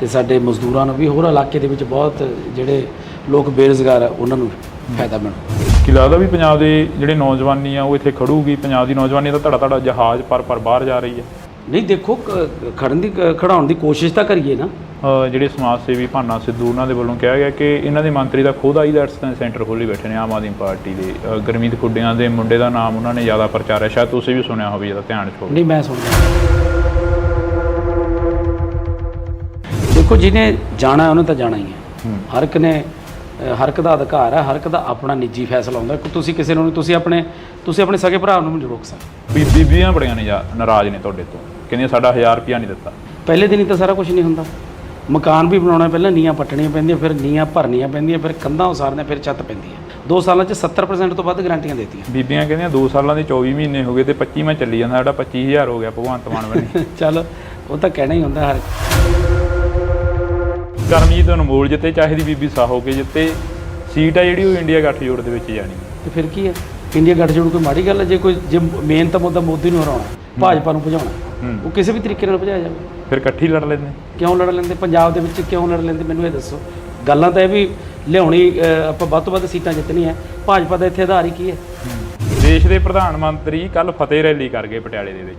ਤੇ ਸਾਡੇ ਮਜ਼ਦੂਰਾਂ ਨੂੰ ਵੀ, ਹੋਰ ਇਲਾਕੇ ਦੇ ਵਿੱਚ ਬਹੁਤ ਜਿਹੜੇ ਲੋਕ ਬੇਰੁਜ਼ਗਾਰ ਆ ਉਹਨਾਂ ਨੂੰ ਫਾਇਦਾ ਮਿਲੂ। ਕੀ ਲੱਗਦਾ ਵੀ ਪੰਜਾਬ ਦੇ ਜਿਹੜੇ ਨੌਜਵਾਨੀ ਆ ਉਹ ਇੱਥੇ ਖੜੂਗੀ? ਪੰਜਾਬ ਦੀ ਨੌਜਵਾਨੀ ਤਾਂ ਧੜਾ ਜਹਾਜ਼ ਪਰ ਬਾਹਰ ਜਾ ਰਹੀ ਹੈ। ਨਹੀਂ, ਦੇਖੋ ਖੜਾਉਣ ਦੀ ਕੋਸ਼ਿਸ਼ ਤਾਂ ਕਰੀਏ ਨਾ। ਜਿਹੜੇ ਸਮਾਜ ਸੇਵੀ ਭਾਨਾ ਸਿੱਧੂ ਉਹਨਾਂ ਦੇ ਵੱਲੋਂ ਕਿਹਾ ਗਿਆ ਕਿ ਇਹਨਾਂ ਦੇ ਮੰਤਰੀ ਦਾ ਖੁਦ ਆਈਲੈਟਸ ਸੈਂਟਰ ਖੋਲ੍ਹੀ ਬੈਠੇ ਨੇ ਆਮ ਆਦਮੀ ਪਾਰਟੀ ਦੇ। ਗੁਰਮੀਤ ਖੁੱਡੀਆਂ ਦੇ ਮੁੰਡੇ ਦਾ ਨਾਮ ਉਹਨਾਂ ਨੇ ਜ਼ਿਆਦਾ ਪ੍ਰਚਾਰਿਆ, ਸ਼ਾਇਦ ਤੁਸੀਂ ਵੀ ਸੁਣਿਆ ਹੋਵੇ, ਜਿਹਦਾ ਧਿਆਨ 'ਚ ਹੋਵੇ। ਨਹੀਂ, ਮੈਂ ਸੁਣਿਆ। ਦੇਖੋ, ਜਿਹਨੇ ਜਾਣਾ ਉਹਨੇ ਤਾਂ ਜਾਣਾ ਹੀ ਹੈ। ਹਰ ਇੱਕ ਦਾ ਅਧਿਕਾਰ ਹੈ, ਹਰ ਇੱਕ ਦਾ ਆਪਣਾ ਨਿੱਜੀ ਫੈਸਲਾ ਹੁੰਦਾ। ਤੁਸੀਂ ਕਿਸੇ ਨੂੰ ਤੁਸੀਂ ਆਪਣੇ ਸਕੇ ਭਰਾ ਨੂੰ ਨਹੀਂ ਰੋਕ ਸਕਦੇ। ਬੀਬੀਆਂ ਬੜੀਆਂ ਨੇ ਨਾਰਾਜ਼ ਨੇ ਤੁਹਾਡੇ ਤੋਂ, ਕਹਿੰਦੀਆਂ ਸਾਡਾ 1000 ਰੁਪਇਆ ਨਹੀਂ ਦਿੱਤਾ। ਪਹਿਲੇ ਦਿਨ ਹੀ ਤਾਂ ਸਾਰਾ ਕੁਝ ਨਹੀਂ ਹੁੰਦਾ। ਮਕਾਨ ਵੀ ਬਣਾਉਣਾ, ਪਹਿਲਾਂ ਨੀਆਂ ਪੱਟਣੀਆਂ ਪੈਂਦੀਆਂ, ਫਿਰ ਨੀਆਂ ਭਰਨੀਆਂ ਪੈਂਦੀਆਂ, ਫਿਰ ਕੰਧਾਂ ਉਸਾਰਨੀਆਂ, ਫਿਰ ਛੱਤ ਪੈਂਦੀ ਹੈ। 2 ਸਾਲਾਂ 'ਚ 70% ਤੋਂ ਵੱਧ ਗਰੰਟੀਆਂ ਦੇਤੀਆਂ। ਬੀਬੀਆਂ ਕਹਿੰਦੀਆਂ 2 ਸਾਲਾਂ ਦੇ 24 ਮਹੀਨੇ ਹੋ ਗਏ ਤੇ 25ਵਾਂ ਚੱਲੀ ਜਾਂਦਾ, ਸਾਡਾ 25,000 ਹੋ ਗਿਆ ਭਗਵੰਤ ਮਾਨ ਬਣੇ। ਚੱਲ, ਉਹ ਤਾਂ ਕਹਿਣਾ ਹੀ ਹੁੰਦਾ ਹਰ। ਕਰਮਜੀਤ ਅਨਮੋਲ ਜਿੱਤੇ, ਚਾਹੇ ਦੀ ਬੀਬੀ ਸਾਹੋ ਕੇ ਜਿੱਤੇ, ਸੀਟ ਆ ਜਿਹੜੀ ਉਹ ਇੰਡੀਆ ਗੱਠਜੋੜ ਦੇ ਵਿੱਚ ਜਾਣੀ। ਤੇ ਫਿਰ ਕੀ ਹੈ, ਇੰਡੀਆ ਗੱਠਜੋੜ ਕੋਈ ਮਾੜੀ ਗੱਲ ਹੈ? ਜੇ ਮੇਨ ਤਾਂ ਮੁੱਦਾ ਮੋਦੀ ਨੂੰ ਹਰਾਉਣਾ, ਭਾਜਪਾ ਨੂੰ ਭਜਾਉਣਾ, ਉਹ ਕਿਸੇ ਵੀ ਤਰੀਕੇ ਨਾਲ ਭਜਾਇਆ ਜਾਵੇ। ਫਿਰ ਇਕੱਠੀ ਲੜ ਲੈਂਦੇ। ਕਿਉਂ ਲੜ ਲੈਂਦੇ? ਪੰਜਾਬ ਦੇ ਵਿੱਚ ਕਿਉਂ ਲੜ ਲੈਂਦੇ? ਮੈਨੂੰ ਇਹ ਦੱਸੋ। ਗੱਲਾਂ ਤਾਂ ਇਹ ਵੀ ਲਿਆਉਣੀ, ਆਪਾਂ ਵੱਧ ਤੋਂ ਵੱਧ ਸੀਟਾਂ ਜਿੱਤਣੀਆਂ। ਭਾਜਪਾ ਦਾ ਇੱਥੇ ਆਧਾਰ ਹੀ ਕੀ ਹੈ? ਦੇਸ਼ ਦੇ ਪ੍ਰਧਾਨ ਮੰਤਰੀ ਕੱਲ ਫਤਿਹ ਰੈਲੀ ਕਰ ਗਏ ਪਟਿਆਲੇ ਦੇ ਵਿੱਚ।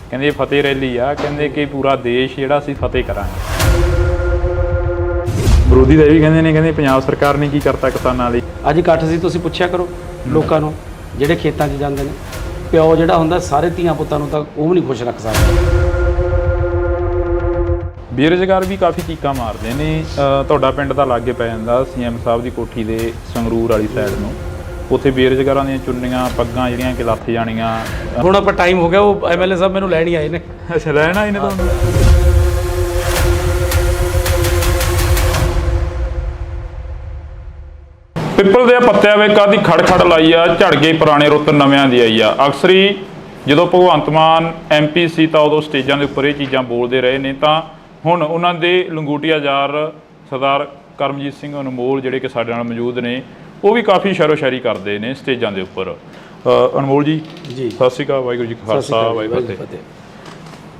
ਕਹਿੰਦੇ ਫਤਿਹ ਰੈਲੀ ਆ, ਕਹਿੰਦੇ ਕਿ ਪੂਰਾ ਦੇਸ਼ ਜਿਹੜਾ ਅਸੀਂ ਫਤਿਹ ਕਰਾਂਗੇ। ਵਿਰੋਧੀ ਤਾਂ ਇਹ ਵੀ ਕਹਿੰਦੇ ਪੰਜਾਬ ਸਰਕਾਰ ਨੇ ਕੀ ਕਰਤਾ ਕਿਸਾਨਾਂ ਲਈ। ਅੱਜ ਇਕੱਠ ਸੀ, ਤੁਸੀਂ ਪੁੱਛਿਆ ਕਰੋ ਲੋਕਾਂ ਨੂੰ ਜਿਹੜੇ ਖੇਤਾਂ 'ਚ ਜਾਂਦੇ ਨੇ। ਪਿਓ ਜਿਹੜਾ ਹੁੰਦਾ ਸਾਰੇ ਧੀਆਂ ਪੁੱਤਾਂ ਨੂੰ ਤਾਂ ਉਹ ਵੀ ਨਹੀਂ ਖੁਸ਼ ਰੱਖ ਸਕਦਾ। ਬੇਰੁਜ਼ਗਾਰ ਵੀ ਕਾਫੀ ਚੀਕਾਂ ਮਾਰਦੇ ਨੇ। ਤੁਹਾਡਾ ਪਿੰਡ ਤਾਂ ਲਾਗੇ ਪੈ ਜਾਂਦਾ CM ਸਾਹਿਬ ਦੀ ਕੋਠੀ ਦੇ ਸੰਗਰੂਰ ਵਾਲੀ ਸਾਈਡ ਨੂੰ, ਉੱਥੇ ਬੇਰੁਜ਼ਗਾਰਾਂ ਦੀਆਂ ਚੁੰਨੀਆਂ ਪੱਗਾਂ ਜਿਹੜੀਆਂ ਕਿ ਲੱਥ ਜਾਣੀਆਂ। ਹੁਣ ਆਪਾਂ ਟਾਈਮ ਹੋ ਗਿਆ, ਉਹ MLA ਸਾਹਿਬ ਮੈਨੂੰ ਲੈਣ ਹੀ ਆਏ ਨੇ। ਅੱਛਾ, ਲੈਣ ਆਏ ਨੇ ਤੁਹਾਨੂੰ? ਪਿੱਪਲ ਦੇ ਪੱਤਿਆਂ ਵੇ ਕਾਦੀ ਖੜ ਲਾਈ ਆ, ਝੜ ਗਏ ਪੁਰਾਣੇ ਰੁੱਤ ਨਵਿਆਂ ਦੀ ਆਈ ਆ। ਅਕਸਰੀ ਜਦੋਂ ਭਗਵੰਤ ਮਾਨ MP ਸੀ ਤਾਂ ਉਦੋਂ ਸਟੇਜਾਂ ਦੇ ਉੱਪਰ ਇਹ ਚੀਜ਼ਾਂ ਬੋਲਦੇ ਰਹੇ ਨੇ, ਤਾਂ ਹੁਣ ਉਹਨਾਂ ਦੇ ਲੰਗੂਟੀਆ ਯਾਰ ਸਰਦਾਰ ਕਰਮਜੀਤ ਸਿੰਘ ਅਨਮੋਲ ਜਿਹੜੇ ਕਿ ਸਾਡੇ ਨਾਲ ਮੌਜੂਦ ਨੇ, ਉਹ ਵੀ ਕਾਫੀ ਸ਼ਾਇਰੀ ਕਰਦੇ ਨੇ ਸਟੇਜਾਂ ਦੇ ਉੱਪਰ। ਅਨਮੋਲ ਜੀ, ਸਤਿ ਸ਼੍ਰੀ ਅਕਾਲ। ਵਾਹਿਗੁਰੂ ਜੀ ਕਾ ਖਾਲਸਾ, ਵਾਹਿਗੁਰੂ ਜੀ ਕੀ ਫਤਿਹ।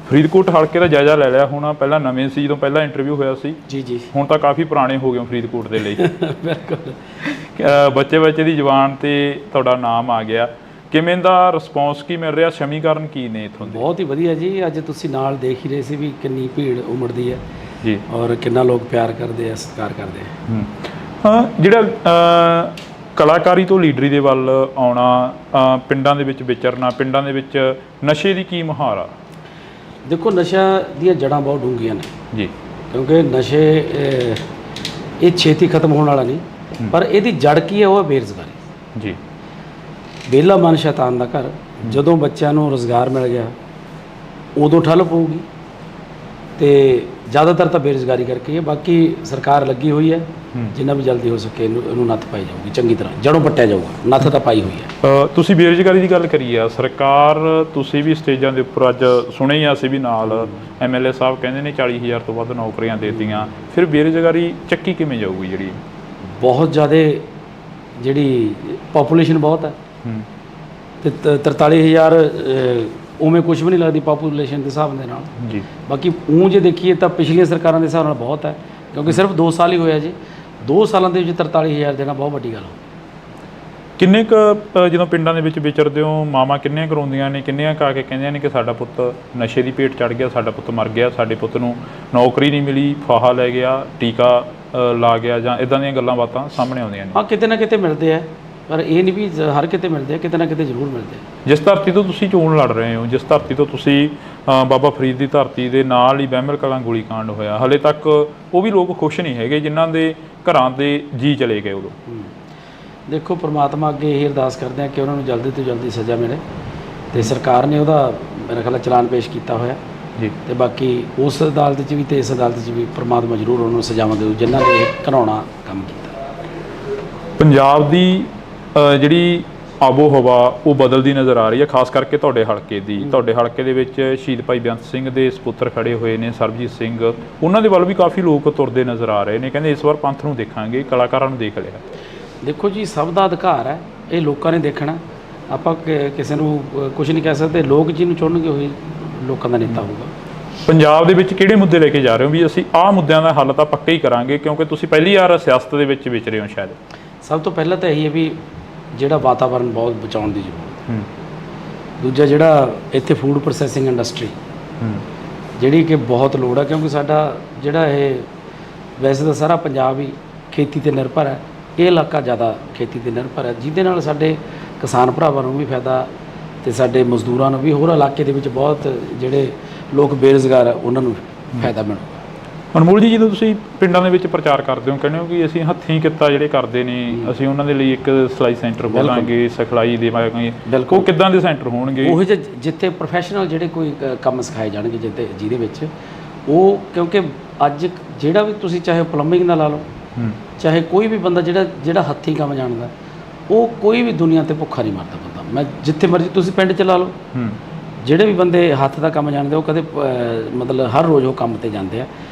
ਫਰੀਦਕੋਟ ਹਲਕੇ ਦਾ ਜਾਇਜ਼ਾ ਲੈ ਲਿਆ ਹੁਣ? ਪਹਿਲਾਂ ਨਵੇਂ ਸੀ, ਜਦੋਂ ਪਹਿਲਾਂ ਇੰਟਰਵਿਊ ਹੋਇਆ ਸੀ। ਜੀ। ਹੁਣ ਤਾਂ ਕਾਫੀ ਪੁਰਾਣੇ ਹੋ ਗਏ ਫਰੀਦਕੋਟ ਦੇ ਲਈ। ਬਿਲਕੁਲ। ਬੱਚੇ ਦੀ ਜ਼ੁਬਾਨ ਤੇ ਤੁਹਾਡਾ ਨਾਮ ਆ ਗਿਆ। ਕਿਵੇਂ ਦਾ ਰਿਸਪੌਂਸ ਕੀ ਮਿਲ ਰਿਹਾ? ਸਮੀਕਰਨ ਕੀ ਨੇ ਇੱਥੋਂ ਦੇ? ਬਹੁਤ ਹੀ ਵਧੀਆ ਜੀ। ਅੱਜ ਤੁਸੀਂ ਨਾਲ ਦੇਖ ਹੀ ਰਹੇ ਸੀ ਵੀ ਕਿੰਨੀ ਭੀੜ ਉਮੜਦੀ ਹੈ ਜੀ, ਔਰ ਕਿੰਨਾ ਲੋਕ ਪਿਆਰ ਕਰਦੇ ਆ, ਸਤਿਕਾਰ ਕਰਦੇ ਆ। ਹਾਂ, ਜਿਹੜਾ ਕਲਾਕਾਰੀ ਤੋਂ ਲੀਡਰੀ ਦੇ ਵੱਲ ਆਉਣਾ, ਪਿੰਡਾਂ ਦੇ ਵਿੱਚ ਵਿਚਰਨਾ, ਪਿੰਡਾਂ ਦੇ ਵਿੱਚ ਨਸ਼ੇ ਦੀ ਕੀ ਮੁਹਾਰ ਆ? ਦੇਖੋ, ਨਸ਼ਾ ਦੀਆਂ ਜੜ੍ਹਾਂ ਬਹੁਤ ਡੂੰਘੀਆਂ ਨੇ ਜੀ, ਕਿਉਂਕਿ ਨਸ਼ੇ ਇਹ ਛੇਤੀ ਖਤਮ ਹੋਣ ਵਾਲਾ ਨਹੀਂ, ਪਰ ਇਹਦੀ ਜੜ ਕੀ ਹੈ? ਉਹ ਹੈ ਬੇਰੁਜ਼ਗਾਰੀ ਜੀ। ਵਿਹਲਾ ਮਨ ਸ਼ੈਤਾਨ ਦਾ ਘਰ। ਜਦੋਂ ਬੱਚਿਆਂ ਨੂੰ ਰੁਜ਼ਗਾਰ ਮਿਲ ਗਿਆ ਉਦੋਂ ਠੱਲ ਪਊਗੀ, ਤੇ ਜ਼ਿਆਦਾਤਰ ਤਾਂ ਬੇਰੁਜ਼ਗਾਰੀ ਕਰਕੇ ਹੈ। ਬਾਕੀ ਸਰਕਾਰ ਲੱਗੀ ਹੋਈ ਹੈ, ਜਿੰਨਾ ਵੀ ਜਲਦੀ ਹੋ ਸਕੇ ਇਹਨੂੰ ਨੱਥ ਪਾਈ ਜਾਊਗੀ, ਚੰਗੀ ਤਰ੍ਹਾਂ ਜੜੋਂ ਪੱਟਿਆ ਜਾਊਗਾ। ਨੱਥ ਤਾਂ ਪਾਈ ਹੋਈ ਹੈ। ਤੁਸੀਂ ਬੇਰੁਜ਼ਗਾਰੀ ਦੀ ਗੱਲ ਕਰੀ ਆ, ਸਰਕਾਰ ਤੁਸੀਂ ਵੀ ਸਟੇਜਾਂ ਦੇ ਉੱਪਰ ਅੱਜ ਸੁਣੇ ਹੀ ਅਸੀਂ ਵੀ ਨਾਲ MLA ਸਾਹਿਬ ਕਹਿੰਦੇ ਨੇ 40,000 ਤੋਂ ਵੱਧ ਨੌਕਰੀਆਂ ਦੇ ਦਿੱਤੀਆਂ। ਫਿਰ ਬੇਰੁਜ਼ਗਾਰੀ ਚੱਕੀ ਕਿਵੇਂ ਜਾਊਗੀ? ਜਿਹੜੀ ਬਹੁਤ ਜ਼ਿਆਦਾ ਜਿਹੜੀ ਪੋਪੂਲੇਸ਼ਨ ਬਹੁਤ ਹੈ ਤੇ 43,000 ਉਵੇਂ ਕੁਝ ਵੀ ਨਹੀਂ ਲੱਗਦੀ ਪੋਪੂਲੇਸ਼ਨ ਦੇ ਹਿਸਾਬ ਦੇ ਨਾਲ ਜੀ। ਬਾਕੀ ਜੇ ਦੇਖੀਏ ਤਾਂ ਪਿਛਲੀਆਂ ਸਰਕਾਰਾਂ ਦੇ ਹਿਸਾਬ ਨਾਲ ਬਹੁਤ ਹੈ, ਕਿਉਂਕਿ ਸਿਰਫ 2 ਸਾਲ ਹੀ ਹੋਇਆ ਜੀ। 2 ਸਾਲਾਂ ਦੇ ਵਿੱਚ 43,000 ਦੇਣਾ ਬਹੁਤ ਵੱਡੀ ਗੱਲ ਹੈ। ਕਿੰਨੇ ਕੁ ਜਦੋਂ ਪਿੰਡਾਂ ਦੇ ਵਿੱਚ ਵਿਚਰਦੇ ਹੋ ਮਾਵਾਂ ਕਿੰਨੀਆਂ ਕਰਾਉਂਦੀਆਂ ਨੇ, ਕਿੰਨੀਆਂ ਕਾ ਕੇ ਕਹਿੰਦੀਆਂ ਨੇ ਕਿ ਸਾਡਾ ਪੁੱਤ ਨਸ਼ੇ ਦੀ ਭੇਟ ਚੜ ਗਿਆ, ਸਾਡਾ ਪੁੱਤ ਮਰ ਗਿਆ, ਸਾਡੇ ਪੁੱਤ ਨੂੰ ਨੌਕਰੀ ਨਹੀਂ ਮਿਲੀ, ਫਾਹਾ ਲੈ ਗਿਆ, ਟੀਕਾ ਲਾ ਗਿਆ, ਜਾਂ ਇਦਾਂ ਦੀਆਂ ਗੱਲਾਂ ਬਾਤਾਂ ਸਾਹਮਣੇ ਆਉਂਦੀਆਂ ਨੇ। ਹਾਂ, ਕਿਤੇ ਨਾ ਕਿਤੇ ਮਿਲਦੇ ਆ, ਪਰ ਇਹ ਨਹੀਂ ਵੀ ਹਰ ਕਿਤੇ ਮਿਲਦੇ ਆ, ਕਿਤੇ ਨਾ ਕਿਤੇ ਜ਼ਰੂਰ ਮਿਲਦੇ ਆ। ਜਿਸ ਧਰਤੀ ਤੋਂ ਤੁਸੀਂ ਚੋਣ ਲੜ ਰਹੇ ਹੋ, ਜਿਸ ਧਰਤੀ ਤੋਂ ਤੁਸੀਂ ਬਾਬਾ ਫਰੀਦ ਦੀ ਧਰਤੀ ਦੇ ਨਾਲ ਹੀ ਬਹਿਮਲ ਕਲਾਂ ਗੋਲੀकांड ਹੋਇਆ, ਹਲੇ ਤੱਕ ਉਹ ਵੀ ਲੋਕ ਖੁਸ਼ ਨਹੀਂ ਹੈਗੇ ਜਿਨ੍ਹਾਂ ਦੇ ਘਰਾਂ ਦੇ ਜੀ ਚਲੇ ਗਏ ਉਦੋਂ। ਦੇਖੋ ਪ੍ਰਮਾਤਮਾ ਅੱਗੇ ਇਹ ਅਰਦਾਸ ਕਰਦੇ ਆ ਕਿ ਉਹਨਾਂ ਨੂੰ ਜਲਦੀ ਤੋਂ ਜਲਦੀ ਸਜ਼ਾ ਮਿਲੇ, ਤੇ ਸਰਕਾਰ ਨੇ ਉਹਦਾ ਮੇਰਾ ਖਿਆਲ ਚਲਾਨ ਪੇਸ਼ ਕੀਤਾ ਹੋਇਆ ਜੀ, ਤੇ ਬਾਕੀ ਉਸ ਅਦਾਲਤ 'ਚ ਵੀ ਤੇ ਇਸ ਅਦਾਲਤ 'ਚ ਵੀ ਪ੍ਰਮਾਤਮਾ ਜ਼ਰੂਰ ਉਹਨਾਂ ਨੂੰ ਸਜ਼ਾਵਾਂ ਦੇਊ ਜਿਨ੍ਹਾਂ ਨੇ ਇਹ ਘਿਨਾਉਣਾ ਕੰਮ ਕੀਤਾ। ਪੰਜਾਬ ਦੀ ਜਿਹੜੀ ਆਬੋ ਹਵਾ ਉਹ ਬਦਲਦੀ ਨਜ਼ਰ ਆ ਰਹੀ ਹੈ, ਖਾਸ ਕਰਕੇ ਤੁਹਾਡੇ ਹਲਕੇ ਦੀ। ਤੁਹਾਡੇ ਹਲਕੇ ਦੇ ਵਿੱਚ ਸ਼ਹੀਦ ਭਾਈ ਬੇਅੰਤ ਸਿੰਘ ਦੇ ਸਪੁੱਤਰ ਖੜੇ ਹੋਏ ਨੇ, ਸਰਬਜੀਤ ਸਿੰਘ, ਉਹਨਾਂ ਦੇ ਵੱਲ ਵੀ ਕਾਫੀ ਲੋਕ ਤੁਰਦੇ ਨਜ਼ਰ ਆ ਰਹੇ ਨੇ, ਕਹਿੰਦੇ ਇਸ ਵਾਰ ਪੰਥ ਨੂੰ ਦੇਖਾਂਗੇ, ਕਲਾਕਾਰਾਂ ਨੂੰ ਦੇਖ ਲਿਆ। ਦੇਖੋ ਜੀ, ਸਭ ਦਾ ਅਧਿਕਾਰ ਹੈ, ਇਹ ਲੋਕਾਂ ਨੇ ਦੇਖਣਾ, ਆਪਾਂ ਕਿਸੇ ਨੂੰ ਕੁਝ ਨਹੀਂ ਕਹਿ ਸਕਦੇ। ਲੋਕ ਜਿਹਨੂੰ ਚੁਣਨਗੇ ਉਹੀ ਲੋਕਾਂ ਦਾ ਨੇਤਾ ਹੋਊਗਾ। ਪੰਜਾਬ ਦੇ ਵਿੱਚ ਕਿਹੜੇ ਮੁੱਦੇ ਲੈ ਕੇ ਜਾ ਰਹੇ ਹੋ ਵੀ ਅਸੀਂ ਆਹ ਮੁੱਦਿਆਂ ਦਾ ਹੱਲ ਤਾਂ ਪੱਕਾ ਹੀ ਕਰਾਂਗੇ, ਕਿਉਂਕਿ ਤੁਸੀਂ ਪਹਿਲੀ ਵਾਰ ਸਿਆਸਤ ਦੇ ਵਿੱਚ ਵਿਚਰੇ ਹੋ ਸ਼ਾਇਦ? ਸਭ ਤੋਂ ਪਹਿਲਾਂ ਤਾਂ ਇਹੀ ਹੈ ਵੀ ਜਿਹੜਾ ਵਾਤਾਵਰਨ ਬਹੁਤ ਬਚਾਉਣ ਦੀ ਜ਼ਰੂਰਤ ਹੈ। ਦੂਜਾ ਜਿਹੜਾ ਇੱਥੇ ਫੂਡ ਪ੍ਰੋਸੈਸਿੰਗ ਇੰਡਸਟਰੀ ਜਿਹੜੀ ਕਿ ਬਹੁਤ ਲੋੜ ਹੈ, ਕਿਉਂਕਿ ਸਾਡਾ ਜਿਹੜਾ ਇਹ ਵੈਸੇ ਤਾਂ ਸਾਰਾ ਪੰਜਾਬ ਹੀ ਖੇਤੀ 'ਤੇ ਨਿਰਭਰ ਹੈ, ਇਹ ਇਲਾਕਾ ਜ਼ਿਆਦਾ ਖੇਤੀ 'ਤੇ ਨਿਰਭਰ ਹੈ, ਜਿਹਦੇ ਨਾਲ ਸਾਡੇ ਕਿਸਾਨ ਭਰਾਵਾਂ ਨੂੰ ਵੀ ਫਾਇਦਾ ਤੇ ਸਾਡੇ ਮਜ਼ਦੂਰਾਂ ਨੂੰ ਵੀ, ਹੋਰ ਇਲਾਕੇ ਦੇ ਵਿੱਚ ਬਹੁਤ ਜਿਹੜੇ ਲੋਕ ਬੇਰੁਜ਼ਗਾਰ ਹੈ ਉਹਨਾਂ ਨੂੰ ਫਾਇਦਾ ਮਿਲੂਗਾ। ਅਨਮੋਲ ਜੀ, ਜਦੋਂ ਤੁਸੀਂ ਪਿੰਡਾਂ ਦੇ ਵਿੱਚ ਪ੍ਰਚਾਰ ਕਰਦੇ ਹੋ, ਕਹਿੰਦੇ ਹੋ ਕਿ ਅਸੀਂ ਹੱਥੀਂ ਕਿੱਤਾ ਜਿਹੜੇ ਕਰਦੇ ਨੇ, ਅਸੀਂ ਉਹਨਾਂ ਦੇ ਲਈ ਇੱਕ ਸਿਲਾਈ ਸੈਂਟਰ ਖੋਲਾਂਗੇ, ਸਿਖਲਾਈ ਦੇਵਾਂਗੇ, ਉਹ ਕਿੱਦਾਂ ਦੇ ਸੈਂਟਰ ਹੋਣਗੇ? ਉਹ ਜਿੱਥੇ ਪ੍ਰੋਫੈਸ਼ਨਲ ਜਿਹੜੇ ਕੋਈ ਕੰਮ ਸਿਖਾਏ ਜਾਣਗੇ, ਜਿਹਦੇ ਵਿੱਚ ਉਹ, ਕਿਉਂਕਿ ਅੱਜ ਜਿਹੜਾ ਵੀ ਤੁਸੀਂ ਚਾਹੇ ਪਲੰਬਿੰਗ ਦਾ ਲਾ ਲਓ, ਚਾਹੇ ਕੋਈ ਵੀ ਬੰਦਾ ਜਿਹੜਾ ਹੱਥੀਂ ਕੰਮ ਜਾਣਦਾ, ਉਹ ਕੋਈ ਵੀ ਦੁਨੀਆ ਤੇ ਭੁੱਖਾ ਨਹੀਂ ਮਰਦਾ ਬੰਦਾ। ਮੈਂ ਜਿੱਥੇ ਮਰਜ਼ੀ ਤੁਸੀਂ ਪਿੰਡ 'ਚ ਲਾ ਲਓ, ਜਿਹੜੇ ਵੀ ਬੰਦੇ ਹੱਥ ਦਾ ਕੰਮ ਜਾਣਦੇ ਉਹ ਕਦੇ ਮਤਲਬ ਹਰ ਰੋਜ਼ ਉਹ ਕੰਮ ਤੇ ਜਾਂਦੇ ਆ,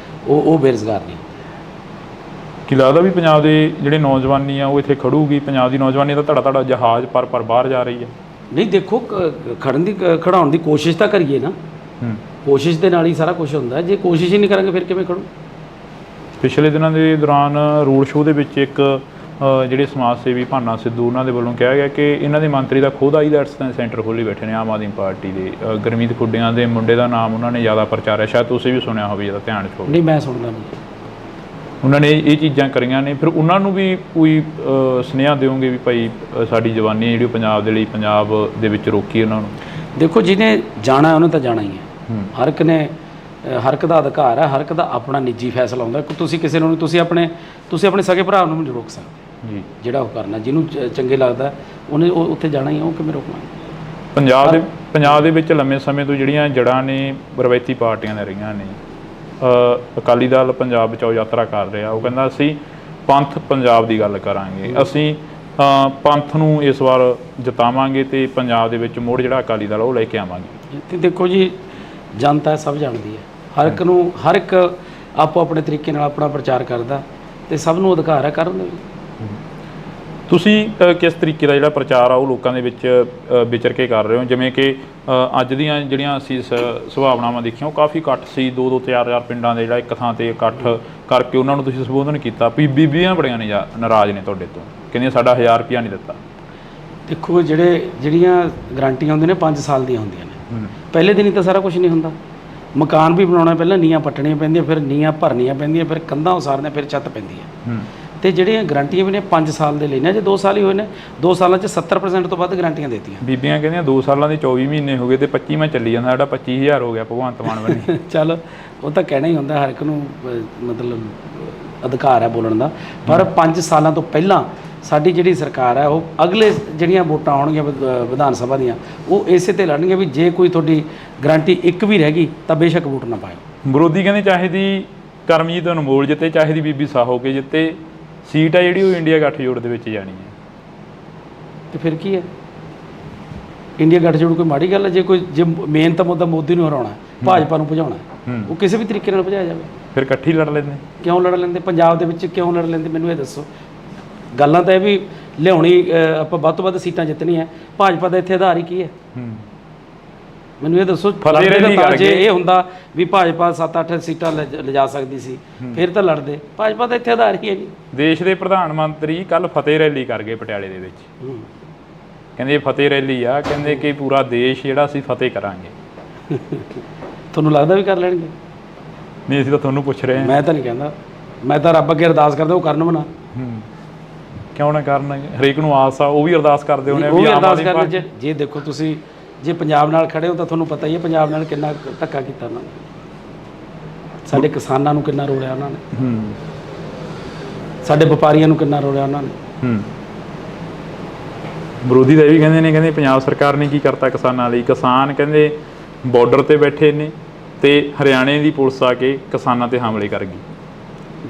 ਉਹ ਬੇਰੁਜ਼ਗਾਰ ਨਹੀਂ। ਕੀ ਲੱਗਦਾ ਵੀ ਪੰਜਾਬ ਦੇ ਜਿਹੜੇ ਨੌਜਵਾਨੀ ਆ ਉਹ ਇੱਥੇ ਖੜੂਗੀ? ਪੰਜਾਬ ਦੀ ਨੌਜਵਾਨੀ ਦਾ ਧੜਾ ਜਹਾਜ਼ ਪਰ ਬਾਹਰ ਜਾ ਰਹੀ ਹੈ। ਨਹੀਂ, ਦੇਖੋ ਖੜਾਉਣ ਦੀ ਕੋਸ਼ਿਸ਼ ਤਾਂ ਕਰੀਏ ਨਾ, ਕੋਸ਼ਿਸ਼ ਦੇ ਨਾਲ ਹੀ ਸਾਰਾ ਕੁਝ ਹੁੰਦਾ। ਜੇ ਕੋਸ਼ਿਸ਼ ਹੀ ਨਹੀਂ ਕਰਾਂਗੇ ਫਿਰ ਕਿਵੇਂ ਖੜੂ? ਪਿਛਲੇ ਦਿਨਾਂ ਦੇ ਦੌਰਾਨ ਰੋਡ ਸ਼ੋਅ ਦੇ ਵਿੱਚ ਇੱਕ ਜਿਹੜੇ ਸਮਾਜ ਸੇਵੀ ਭਾਨਾ ਸਿੱਧੂ, ਉਹਨਾਂ ਦੇ ਵੱਲੋਂ ਕਿਹਾ ਗਿਆ ਕਿ ਇਹਨਾਂ ਦੇ ਮੰਤਰੀ ਦਾ ਖੁਦ ਆਈਲੈਟਸ ਸੈਂਟਰ ਖੋਲ੍ਹੀ ਬੈਠੇ ਨੇ ਆਮ ਆਦਮੀ ਪਾਰਟੀ ਦੇ। ਗੁਰਮੀਤ ਖੁੱਡੀਆਂ ਦੇ ਮੁੰਡੇ ਦਾ ਨਾਮ ਉਹਨਾਂ ਨੇ ਜ਼ਿਆਦਾ ਪ੍ਰਚਾਰਿਆ, ਸ਼ਾਇਦ ਤੁਸੀਂ ਵੀ ਸੁਣਿਆ ਹੋਵੇ, ਜਿਹਦਾ ਧਿਆਨ 'ਚ ਹੋਵੇ। ਨਹੀਂ, ਮੈਂ ਸੁਣਦਾ ਨਹੀਂ। ਉਹਨਾਂ ਨੇ ਇਹ ਚੀਜ਼ਾਂ ਕਰੀਆਂ ਨੇ, ਫਿਰ ਉਹਨਾਂ ਨੂੰ ਵੀ ਕੋਈ ਸੁਨੇਹਾ ਦਿਓਗੇ ਵੀ ਭਾਈ ਸਾਡੀ ਜਵਾਨੀ ਜਿਹੜੀ ਪੰਜਾਬ ਦੇ ਲਈ ਪੰਜਾਬ ਦੇ ਵਿੱਚ ਰੋਕੀ ਉਹਨਾਂ ਨੂੰ? ਦੇਖੋ, ਜਿਹਨੇ ਜਾਣਾ ਉਹਨੇ ਤਾਂ ਜਾਣਾ ਹੀ ਹੈ। ਹਰ ਇੱਕ ਦਾ ਅਧਿਕਾਰ ਹੈ, ਹਰ ਇੱਕ ਦਾ ਆਪਣਾ ਨਿੱਜੀ ਫੈਸਲਾ ਹੁੰਦਾ। ਤੁਸੀਂ ਕਿਸੇ ਨੂੰ ਤੁਸੀਂ ਆਪਣੇ ਸਕੇ ਭਰਾ ਨੂੰ ਨਹੀਂ ਰੋਕ ਸਕਦੇ ਜੀ। ਜਿਹੜਾ ਉਹ ਕਰਨਾ, ਜਿਹਨੂੰ ਚੰਗੇ ਲੱਗਦਾ ਉਹਨੇ ਉੱਥੇ ਜਾਣਾ ਹੀ ਹੈ, ਉਹ ਕਿਵੇਂ ਰੋਕਣਾ? ਪੰਜਾਬ ਦੇ ਵਿੱਚ ਲੰਮੇ ਸਮੇਂ ਤੋਂ ਜਿਹੜੀਆਂ ਜੜ੍ਹਾਂ ਨੇ ਰਵਾਇਤੀ ਪਾਰਟੀਆਂ ਦੀਆਂ ਰਹੀਆਂ ਨੇ। ਅਕਾਲੀ ਦਲ ਪੰਜਾਬ ਬਚਾਓ ਯਾਤਰਾ ਕਰ ਰਿਹਾ, ਉਹ ਕਹਿੰਦਾ ਅਸੀਂ ਪੰਥ ਪੰਜਾਬ ਦੀ ਗੱਲ ਕਰਾਂਗੇ, ਅਸੀਂ ਪੰਥ ਨੂੰ ਇਸ ਵਾਰ ਜਿਤਾਵਾਂਗੇ ਤੇ ਪੰਜਾਬ ਦੇ ਵਿੱਚ ਮੁੜ ਜਿਹੜਾ ਅਕਾਲੀ ਦਲ ਉਹ ਲੈ ਕੇ ਆਵਾਂਗੇ। ਤੇ ਦੇਖੋ ਜੀ, ਜਨਤਾ ਸਭ ਜਾਣਦੀ ਹੈ, ਹਰ ਇੱਕ ਆਪੋ ਆਪਣੇ ਤਰੀਕੇ ਨਾਲ ਆਪਣਾ ਪ੍ਰਚਾਰ ਕਰਦਾ, ਤੇ ਸਭ ਨੂੰ ਅਧਿਕਾਰ ਹੈ ਕਰਨ ਦਾ ਵੀ। ਤੁਸੀਂ ਕਿਸ ਤਰੀਕੇ ਦਾ ਜਿਹੜਾ ਪ੍ਰਚਾਰ ਆ ਉਹ ਲੋਕਾਂ ਦੇ ਵਿੱਚ ਵਿਚਰ ਕੇ ਕਰ ਰਹੇ ਹੋ? ਜਿਵੇਂ ਕਿ ਅੱਜ ਦੀਆਂ ਜਿਹੜੀਆਂ ਅਸੀਂ ਸੁਭਾਵਨਾਵਾਂ ਦੇਖੀਆਂ, ਉਹ ਕਾਫੀ ਇਕੱਠ ਸੀ, 2-2 4-4 ਪਿੰਡਾਂ ਦੇ ਜਿਹੜਾ ਇੱਕ ਥਾਂ ਤੇ ਇਕੱਠ ਕਰਕੇ ਉਹਨਾਂ ਨੂੰ ਤੁਸੀਂ ਸੰਬੋਧਨ ਕੀਤਾ। ਬੀਬੀਆਂ ਬੜੀਆਂ ਨਾਰਾਜ਼ ਨੇ ਤੁਹਾਡੇ ਤੋਂ, ਕਹਿੰਦੀਆਂ ਸਾਡਾ 1000 ਰੁਪਇਆ ਨਹੀਂ ਦਿੱਤਾ। ਦੇਖੋ, ਜਿਹੜੀਆਂ ਗਰੰਟੀਆਂ ਹੁੰਦੀਆਂ ਨੇ 5 ਸਾਲ ਦੀਆਂ ਹੁੰਦੀਆਂ ਨੇ। ਪਹਿਲੇ ਦਿਨ ਹੀ ਤਾਂ ਸਾਰਾ ਕੁਝ ਨਹੀਂ ਹੁੰਦਾ। ਮਕਾਨ ਵੀ ਬਣਾਉਣਾ, ਪਹਿਲਾਂ ਨੀਹਾਂ ਪੱਟਣੀਆਂ ਪੈਂਦੀਆਂ, ਫਿਰ ਨੀਹਾਂ ਭਰਨੀਆਂ ਪੈਂਦੀਆਂ, ਫਿਰ ਕੰਧਾਂ ਉਸਾਰਨੀਆਂ, ਫਿਰ ਛੱਤ ਪੈਂਦੀ ਹੈ। ਤੇ ਜਿਹੜੀਆਂ ਗਰੰਟੀਆਂ ਵੀ ਨੇ 5 ਸਾਲ ਦੇ ਲੈਣੇ, ਜੇ 2 ਸਾਲ ਹੀ ਹੋਏ ਨੇ, 2 ਸਾਲਾਂ 'ਚ 70% ਤੋਂ ਵੱਧ ਗਰੰਟੀਆਂ ਦੇਤੀਆਂ। ਬੀਬੀਆਂ ਕਹਿੰਦੀਆਂ 2 ਸਾਲਾਂ ਦੇ 24 ਮਹੀਨੇ ਹੋ ਗਏ ਤੇ 25ਵਾਂ ਚੱਲੀ ਜਾਂਦਾ, ਸਾਡਾ 25000 ਹੋ ਗਿਆ ਭਗਵੰਤ ਮਾਨ ਬਣੀ। ਚੱਲ, ਉਹ ਤਾਂ ਕਹਿਣਾ ਹੀ ਹੁੰਦਾ, ਹਰ ਇੱਕ ਨੂੰ ਮਤਲਬ ਅਧਿਕਾਰ ਹੈ ਬੋਲਣ ਦਾ। ਪਰ 5 ਸਾਲਾਂ ਤੋਂ ਪਹਿਲਾਂ ਸਾਡੀ ਜਿਹੜੀ ਸਰਕਾਰ ਹੈ, ਉਹ ਅਗਲੇ ਜਿਹੜੀਆਂ ਵੋਟਾਂ ਆਉਣਗੀਆਂ ਵਿਧਾਨ ਸਭਾ ਦੀਆਂ, ਉਹ ਇਸੇ ਤੇ ਲੜਨਗੇ ਵੀ ਜੇ ਕੋਈ ਤੁਹਾਡੀ ਗਰੰਟੀ ਇੱਕ ਵੀ ਰਹਿ ਗਈ ਤਾਂ ਬੇਸ਼ੱਕ ਵੋਟ ਨਾ ਪਾਇਓ। ਵਿਰੋਧੀ ਕਹਿੰਦੇ ਚਾਹੇ ਦੀ ਕਰਮਜੀਤ ਅਨਮੋਲ ਜਿੱਤੇ, ਚਾਹੇ ਦੀ ਬੀਬੀ ਸਾਹੋ ਕੇ ਜਿੱਤੇ, ਸੀਟ ਆ ਜਿਹੜੀ ਉਹ ਇੰਡੀਆ ਗੱਠਜੋੜ ਦੇ ਵਿੱਚ ਜਾਣੀ ਹੈ। ਤੇ ਫਿਰ ਕੀ ਹੈ? ਇੰਡੀਆ ਗੱਠਜੋੜ ਕੋਈ ਮਾੜੀ ਗੱਲ ਹੈ? ਜੇ ਮੇਨ ਤਾਂ ਮੁੱਦਾ ਮੋਦੀ ਨੂੰ ਹਰਾਉਣਾ, ਭਾਜਪਾ ਨੂੰ ਭਜਾਉਣਾ, ਉਹ ਕਿਸੇ ਵੀ ਤਰੀਕੇ ਨਾਲ ਭਜਾਇਆ ਜਾਵੇ। ਫਿਰ ਇਕੱਠੀ ਲੜ ਲੈਂਦੇ? ਕਿਉਂ ਲੜ ਲੈਂਦੇ? ਪੰਜਾਬ ਦੇ ਵਿੱਚ ਕਿਉਂ ਲੜ ਲੈਂਦੇ? ਮੈਨੂੰ ਇਹ ਦੱਸੋ। ਗੱਲਾਂ ਤਾਂ ਇਹ ਵੀ ਲਿਆਉਣੀ, ਆਪਾਂ ਵੱਧ ਤੋਂ ਵੱਧ ਸੀਟਾਂ ਜਿੱਤਣੀਆਂ, ਭਾਜਪਾ ਦਾ ਇੱਥੇ ਆਧਾਰ ਹੀ ਕੀ ਹੈ? ਮੈਨੂੰ ਇਹ ਦੱਸੋ। ਜੇ ਇਹ ਹੁੰਦਾ ਵੀ ਭਾਜਪਾ 7-8 ਸੀਟਾਂ ਲਿਜਾ ਸਕਦੀ ਸੀ, ਫਿਰ ਤਾਂ ਲੜਦੇ। ਭਾਜਪਾ ਦਾ ਇੱਥੇ ਆਧਾਰ ਹੀ ਹੈ ਨਹੀਂ। ਦੇਸ਼ ਦੇ ਪ੍ਰਧਾਨ ਮੰਤਰੀ ਕੱਲ ਫਤਿਹ ਰੈਲੀ ਕਰ ਗਏ ਪਟਿਆਲੇ ਦੇ ਵਿੱਚ, ਕਹਿੰਦੇ ਫਤਿਹ ਰੈਲੀ ਆ, ਕਹਿੰਦੇ ਕਿ ਪੂਰਾ ਦੇਸ਼ ਜਿਹੜਾ ਅਸੀਂ ਫਤਿਹ ਕਰਾਂਗੇ। ਤੁਹਾਨੂੰ ਲੱਗਦਾ ਵੀ ਕਰ ਲੈਣਗੇ? ਨਹੀਂ, ਅਸੀਂ ਤਾਂ ਤੁਹਾਨੂੰ ਪੁੱਛ ਰਹੇ ਹਾਂ। ਮੈਂ ਤਾਂ ਨਹੀਂ ਕਹਿੰਦਾ, ਮੈਂ ਤਾਂ ਰੱਬ ਅੱਗੇ ਅਰਦਾਸ ਕਰਦਾ ਉਹ ਕਰਨ ਬਣਾ। ਕਿਉਂ ਨਾ ਕਰਨ, ਹਰੇਕ ਨੂੰ ਆਸ ਆ, ਉਹ ਵੀ ਅਰਦਾਸ ਕਰਦੇ ਹੋਣੇ ਉਹ ਵੀ ਵੀ ਆਮ ਅਰਦਾਸ ਆਦਮੀ ਕਰਨ ਪਾਰਟੀ। ਜੇ ਦੇਖੋ ਤੁਸੀਂ ਜੇ ਪੰਜਾਬ ਨਾਲ ਖੜੇ ਹੋ ਤਾਂ ਤੁਹਾਨੂੰ ਪਤਾ ਹੀ ਹੈ ਪੰਜਾਬ ਨਾਲ ਕਿੰਨਾ ਧੱਕਾ ਕੀਤਾ ਉਹਨਾਂ ਨੇ, ਸਾਡੇ ਕਿਸਾਨਾਂ ਨੂੰ ਕਿੰਨਾ ਰੋਲਿਆ ਉਹਨਾਂ ਨੇ, ਸਾਡੇ ਵਪਾਰੀਆਂ ਨੂੰ ਕਿੰਨਾ ਰੋਲਿਆ ਉਹਨਾਂ ਨੇ। ਵਿਰੋਧੀ ਤਾਂ ਇਹ ਵੀ ਕਹਿੰਦੇ ਨੇ, ਕਹਿੰਦੇ ਪੰਜਾਬ ਸਰਕਾਰ ਨੇ ਕੀ ਕਰਤਾ ਕਿਸਾਨਾਂ ਲਈ। ਕਿਸਾਨ ਕਹਿੰਦੇ ਬਾਰਡਰ ਤੇ ਬੈਠੇ ਨੇ ਤੇ ਹਰਿਆਣੇ ਦੀ ਪੁਲਿਸ ਆ ਕੇ ਕਿਸਾਨਾਂ ਤੇ ਹਮਲੇ ਕਰ ਗਈ।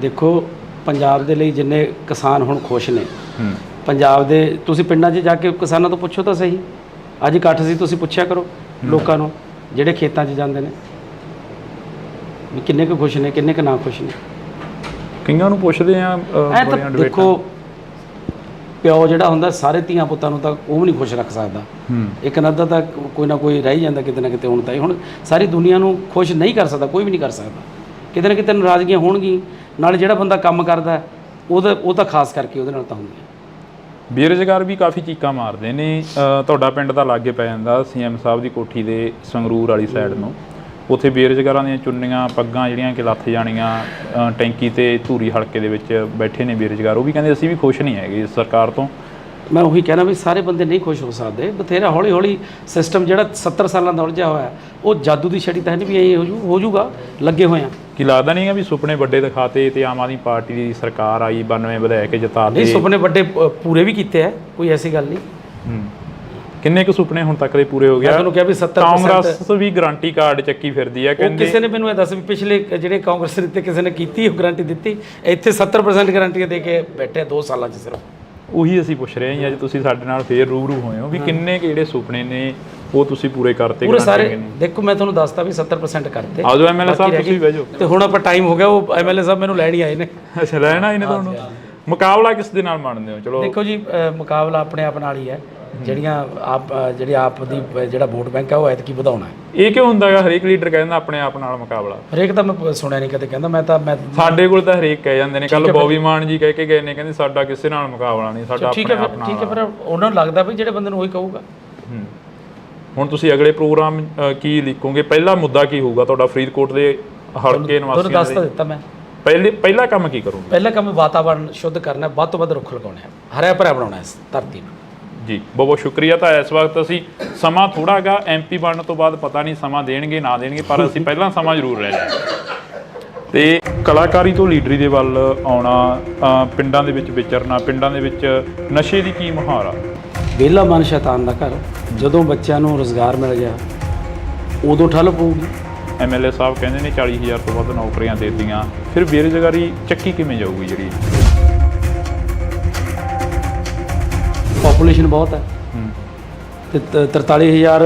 ਦੇਖੋ ਪੰਜਾਬ ਦੇ ਲਈ ਜਿੰਨੇ ਕਿਸਾਨ ਹੁਣ ਖੁਸ਼ ਨੇ, ਪੰਜਾਬ ਦੇ ਤੁਸੀਂ ਪਿੰਡਾਂ 'ਚ ਜਾ ਕੇ ਕਿਸਾਨਾਂ ਤੋਂ ਪੁੱਛੋ ਤਾਂ ਸਹੀ, ਅੱਜ ਇਕੱਠ ਸੀ ਤੁਸੀਂ ਪੁੱਛਿਆ ਕਰੋ ਲੋਕਾਂ ਨੂੰ ਜਿਹੜੇ ਖੇਤਾਂ 'ਚ ਜਾਂਦੇ ਨੇ ਵੀ ਕਿੰਨੇ ਕੁ ਖੁਸ਼ ਨੇ, ਕਿੰਨੇ ਕੁ ਨਾ ਖੁਸ਼ ਨੇ। ਕਈਆਂ ਨੂੰ ਪੁੱਛਦੇ ਆ ਐ ਤਾਂ ਦੇਖੋ ਪਿਓ ਜਿਹੜਾ ਹੁੰਦਾ ਸਾਰੇ ਧੀਆਂ ਪੁੱਤਾਂ ਨੂੰ ਤਾਂ ਉਹ ਵੀ ਨਹੀਂ ਖੁਸ਼ ਰੱਖ ਸਕਦਾ, ਇੱਕ ਨਾ ਅੱਧਾ ਤਾਂ ਕੋਈ ਨਾ ਕੋਈ ਰਹਿ ਜਾਂਦਾ ਕਿਤੇ ਨਾ ਕਿਤੇ। ਹੁਣ ਤਾਂ ਹੁਣ ਸਾਰੀ ਦੁਨੀਆ ਨੂੰ ਖੁਸ਼ ਨਹੀਂ ਕਰ ਸਕਦਾ, ਕੋਈ ਵੀ ਨਹੀਂ ਕਰ ਸਕਦਾ, ਕਿਤੇ ਨਾ ਕਿਤੇ ਨਾਰਾਜ਼ਗੀਆਂ ਹੋਣਗੀਆਂ। ਨਾਲੇ ਜਿਹੜਾ ਬੰਦਾ ਕੰਮ ਕਰਦਾ ਉਹ ਤਾਂ ਖਾਸ ਕਰਕੇ ਉਹਦੇ ਨਾਲ ਤਾਂ ਹੁੰਦੀ ਹੈ। ਬੇਰੁਜ਼ਗਾਰ ਵੀ ਕਾਫੀ ਚੀਕਾਂ ਮਾਰਦੇ ਨੇ। ਤੁਹਾਡਾ ਪਿੰਡ ਤਾਂ ਲਾਗੇ ਪੈ ਜਾਂਦਾ ਸੀਐਮ ਸਾਹਿਬ ਦੀ ਕੋਠੀ ਦੇ ਸੰਗਰੂਰ ਵਾਲੀ ਸਾਈਡ ਨੂੰ, ਉੱਥੇ ਬੇਰੁਜ਼ਗਾਰਾਂ ਦੀਆਂ ਚੁੰਨੀਆਂ ਪੱਗਾਂ ਜਿਹੜੀਆਂ ਕਿ ਲੱਥ ਜਾਣੀਆਂ ਟੈਂਕੀ ਤੇ ਧੂਰੀ ਹਲਕੇ ਦੇ ਵਿੱਚ ਬੈਠੇ ਨੇ ਬੇਰੁਜ਼ਗਾਰ। ਉਹ ਵੀ ਕਹਿੰਦੇ ਅਸੀਂ ਵੀ ਖੁਸ਼ ਨਹੀਂ ਹੈਗੇ ਇਸ ਸਰਕਾਰ ਤੋਂ। ਮੈਂ ਉਹੀ ਕਹਿਣਾ ਵੀ ਸਾਰੇ ਬੰਦੇ ਨਹੀਂ ਖੁਸ਼ ਹੋ ਸਕਦੇ, ਬਥੇਰਾ ਹੌਲੀ ਹੌਲੀ ਸਿਸਟਮ ਜਿਹੜਾ 70 ਸਾਲਾਂ ਦਾ ਉਲਝਿਆ ਹੋਇਆ ਉਹ ਜਾਦੂ ਦੀ ਛੜੀ ਤਾਂ ਨਹੀਂ ਵੀ ਇਹ ਹੋ ਜੂਗਾ, ਲੱਗੇ ਹੋਏ ਆ। ਕੀ ਲੱਗਦਾ ਨਹੀਂ ਆ ਵੀ ਸੁਪਨੇ ਵੱਡੇ ਦਿਖਾਤੇ ਤੇ ਆਮ ਆਦਮੀ ਪਾਰਟੀ ਦੀ ਸਰਕਾਰ ਆਈ 92 ਵਧਾ ਕੇ ਜਿਤਾਤੇ? ਨਹੀਂ, ਸੁਪਨੇ ਵੱਡੇ ਪੂਰੇ ਵੀ ਕੀਤੇ ਆ, ਕੋਈ ਐਸੀ ਗੱਲ ਨਹੀਂ। ਕਿੰਨੇ ਕੁ ਸੁਪਨੇ ਹੁਣ ਤੱਕ ਦੇ ਪੂਰੇ ਹੋ ਗਿਆ? ਤੁਹਾਨੂੰ ਕਿਹਾ ਵੀ 70% ਕਾਂਗਰਸ ਵੀ ਗਾਰੰਟੀ ਕਾਰਡ ਚੱਕੀ ਫਿਰਦੀ ਹੈ ਕਹਿੰਦੇ। ਕਿਸੇ ਨੇ ਮੈਨੂੰ ਇਹ ਦੱਸ ਵੀ ਪਿਛਲੇ ਜਿਹੜੇ ਕਾਂਗਰਸ ਦਿੱਤੇ ਕਿਸੇ ਨੇ ਕੀਤੀ ਉਹ ਗਾਰੰਟੀ ਦਿੱਤੀ? ਇੱਥੇ 70% ਗਾਰੰਟੀਆਂ ਦੇ ਕੇ ਬੈਠੇ 2 ਸਾਲਾਂ 'ਚ ਸਿਰਫ। ਉਹੀ ਅਸੀਂ ਪੁੱਛ ਰਹੇ ਹਾਂ ਅੱਜ ਤੁਸੀਂ ਸਾਡੇ ਨਾਲ ਫੇਰ ਰੂਬਰੂ ਹੋਏ ਹੋ ਵੀ ਕਿੰਨੇ ਕੁ ਜਿਹੜੇ ਸੁਪਨੇ ਨੇ ਉਹ ਤੁਸੀਂ ਪੂਰੇ ਕਰਤੇ? ਪੂਰੇ ਸਾਰੇ ਦੇਖੋ ਮੈਂ ਤੁਹਾਨੂੰ ਦੱਸਤਾ ਵੀ 70% ਕਰਤੇ। ਆਜੋ ਐਮਐਲਏ ਸਾਹਿਬ ਤੁਸੀਂ ਬਹਿ ਜਾਓ। ਤੇ ਹੁਣ ਆਪਾਂ ਟਾਈਮ ਹੋ ਗਿਆ, ਉਹ ਐਮਐਲਏ ਸਾਹਿਬ ਮੈਨੂੰ ਲੈਣ ਹੀ ਆਏ ਨੇ। ਅੱਛਾ, ਲੈਣ ਆਏ ਨੇ ਤੁਹਾਨੂੰ? ਮੁਕਾਬਲਾ ਕਿਸ ਦੇ ਨਾਲ ਮੰਨਦੇ ਹੋ? ਚਲੋ ਦੇਖੋ ਜੀ, ਮੁਕਾਬਲਾ ਆਪਣੇ ਆਪ ਨਾਲ ਹੀ ਹੈ। ਜਿਹੜੀ ਆਪ ਦੀ ਜਿਹੜਾ ਵੋਟ ਬੈਂਕ ਹੈ ਉਹ ਐਤਕੀ ਵਧਾਉਣਾ ਹੈ। ਇਹ ਕਿਉਂ ਹੁੰਦਾ ਹੈਗਾ? ਹਰੇਕ ਲੀਡਰ ਕਹਿੰਦਾ ਆਪਣੇ ਆਪ ਨਾਲ ਮੁਕਾਬਲਾ। ਹਰੇਕ ਤਾਂ ਮੈਂ ਸੁਣਿਆ ਨਹੀਂ ਕਦੇ ਕਹਿੰਦਾ। ਮੈਂ ਸਾਡੇ ਕੋਲ ਤਾਂ ਹਰੇਕ ਕਹਿ ਜਾਂਦੇ ਨੇ। ਕੱਲ ਬੌਬੀ ਮਾਨ ਜੀ ਕਹਿ ਕੇ ਗਏ ਨੇ, ਕਹਿੰਦੇ ਸਾਡਾ ਕਿਸੇ ਨਾਲ ਮੁਕਾਬਲਾ ਨਹੀਂ, ਸਾਡਾ ਠੀਕ ਹੈ ਫਿਰ ਉਹਨਾਂ ਨੂੰ ਲੱਗਦਾ ਵੀ ਜਿਹੜੇ ਬੰਦੇ ਨੂੰ ਉਹੀ ਕਹੂਗਾ। ਹੁਣ ਤੁਸੀਂ ਅਗਲੇ ਪ੍ਰੋਗਰਾਮ ਕੀ ਲਿਖੋਗੇ? ਪਹਿਲਾ ਮੁੱਦਾ ਕੀ ਹੋਊਗਾ ਤੁਹਾਡਾ ਫਰੀਦਕੋਟ ਦੇ ਹਲਕੇ ਨਿਵਾਸੀਆਂ ਤੁਹਾਨੂੰ ਦੱਸ ਤਾਂ ਦਿੱਤਾ ਮੈਂ। ਪਹਿਲਾ ਕੰਮ ਕੀ ਕਰੋਗੇ? ਪਹਿਲਾ ਕੰਮ ਵਾਤਾਵਰਣ ਸ਼ੁੱਧ ਕਰਨਾ, ਵੱਧ ਤੋਂ ਵੱਧ ਰੁੱਖ ਲਗਾਉਣੇ ਆ, ਹਰਿਆ ਭਰਿਆ ਬਣਾਉਣਾ ਇਸ ਧਰਤੀ ਨੂੰ। ਜੀ ਬਹੁਤ ਬਹੁਤ ਸ਼ੁਕਰੀਆ। ਤਾਂ ਇਸ ਵਕਤ ਅਸੀਂ ਸਮਾਂ ਥੋੜਾ ਗਾ ਐਮਪੀ ਬਣਨ ਤੋਂ ਬਾਅਦ ਪਤਾ ਨਹੀਂ ਸਮਾਂ ਦੇਣਗੇ ਨਾ ਦੇਣਗੇ, ਪਰ ਅਸੀਂ ਪਹਿਲਾਂ ਸਮਾਂ ਜ਼ਰੂਰ ਲੈ ਲਿਆ। ਤੇ ਕਲਾਕਾਰੀ ਤੋਂ ਲੀਡਰੀ ਦੇ ਵੱਲ ਆਉਣਾ, ਪਿੰਡਾਂ ਦੇ ਵਿੱਚ ਵਿਚਰਨਾ, ਪਿੰਡਾਂ ਦੇ ਵਿੱਚ ਨਸ਼ੇ ਦੀ ਕੀ ਮੁਹਾਰ ਆ? ਵਿਹਲਾ ਮਨ ਸ਼ੈਤਾਨ ਦਾ ਘਰ। ਜਦੋਂ ਬੱਚਿਆਂ ਨੂੰ ਰੁਜ਼ਗਾਰ ਮਿਲ ਗਿਆ ਉਦੋਂ ਠੱਲ ਪਊਗੀ। ਐਮਐਲਏ ਸਾਹਿਬ ਕਹਿੰਦੇ ਨੇ 40,000 ਤੋਂ ਵੱਧ ਨੌਕਰੀਆਂ ਦੇ ਦਿੱਤੀਆਂ, ਫਿਰ ਬੇਰੁਜ਼ਗਾਰੀ ਚੱਕੀ ਕਿਵੇਂ ਜਾਊਗੀ? ਜਿਹੜੀ ਪਾਪੂਲੇਸ਼ਨ ਬਹੁਤ ਹੈ ਤੇ 43,000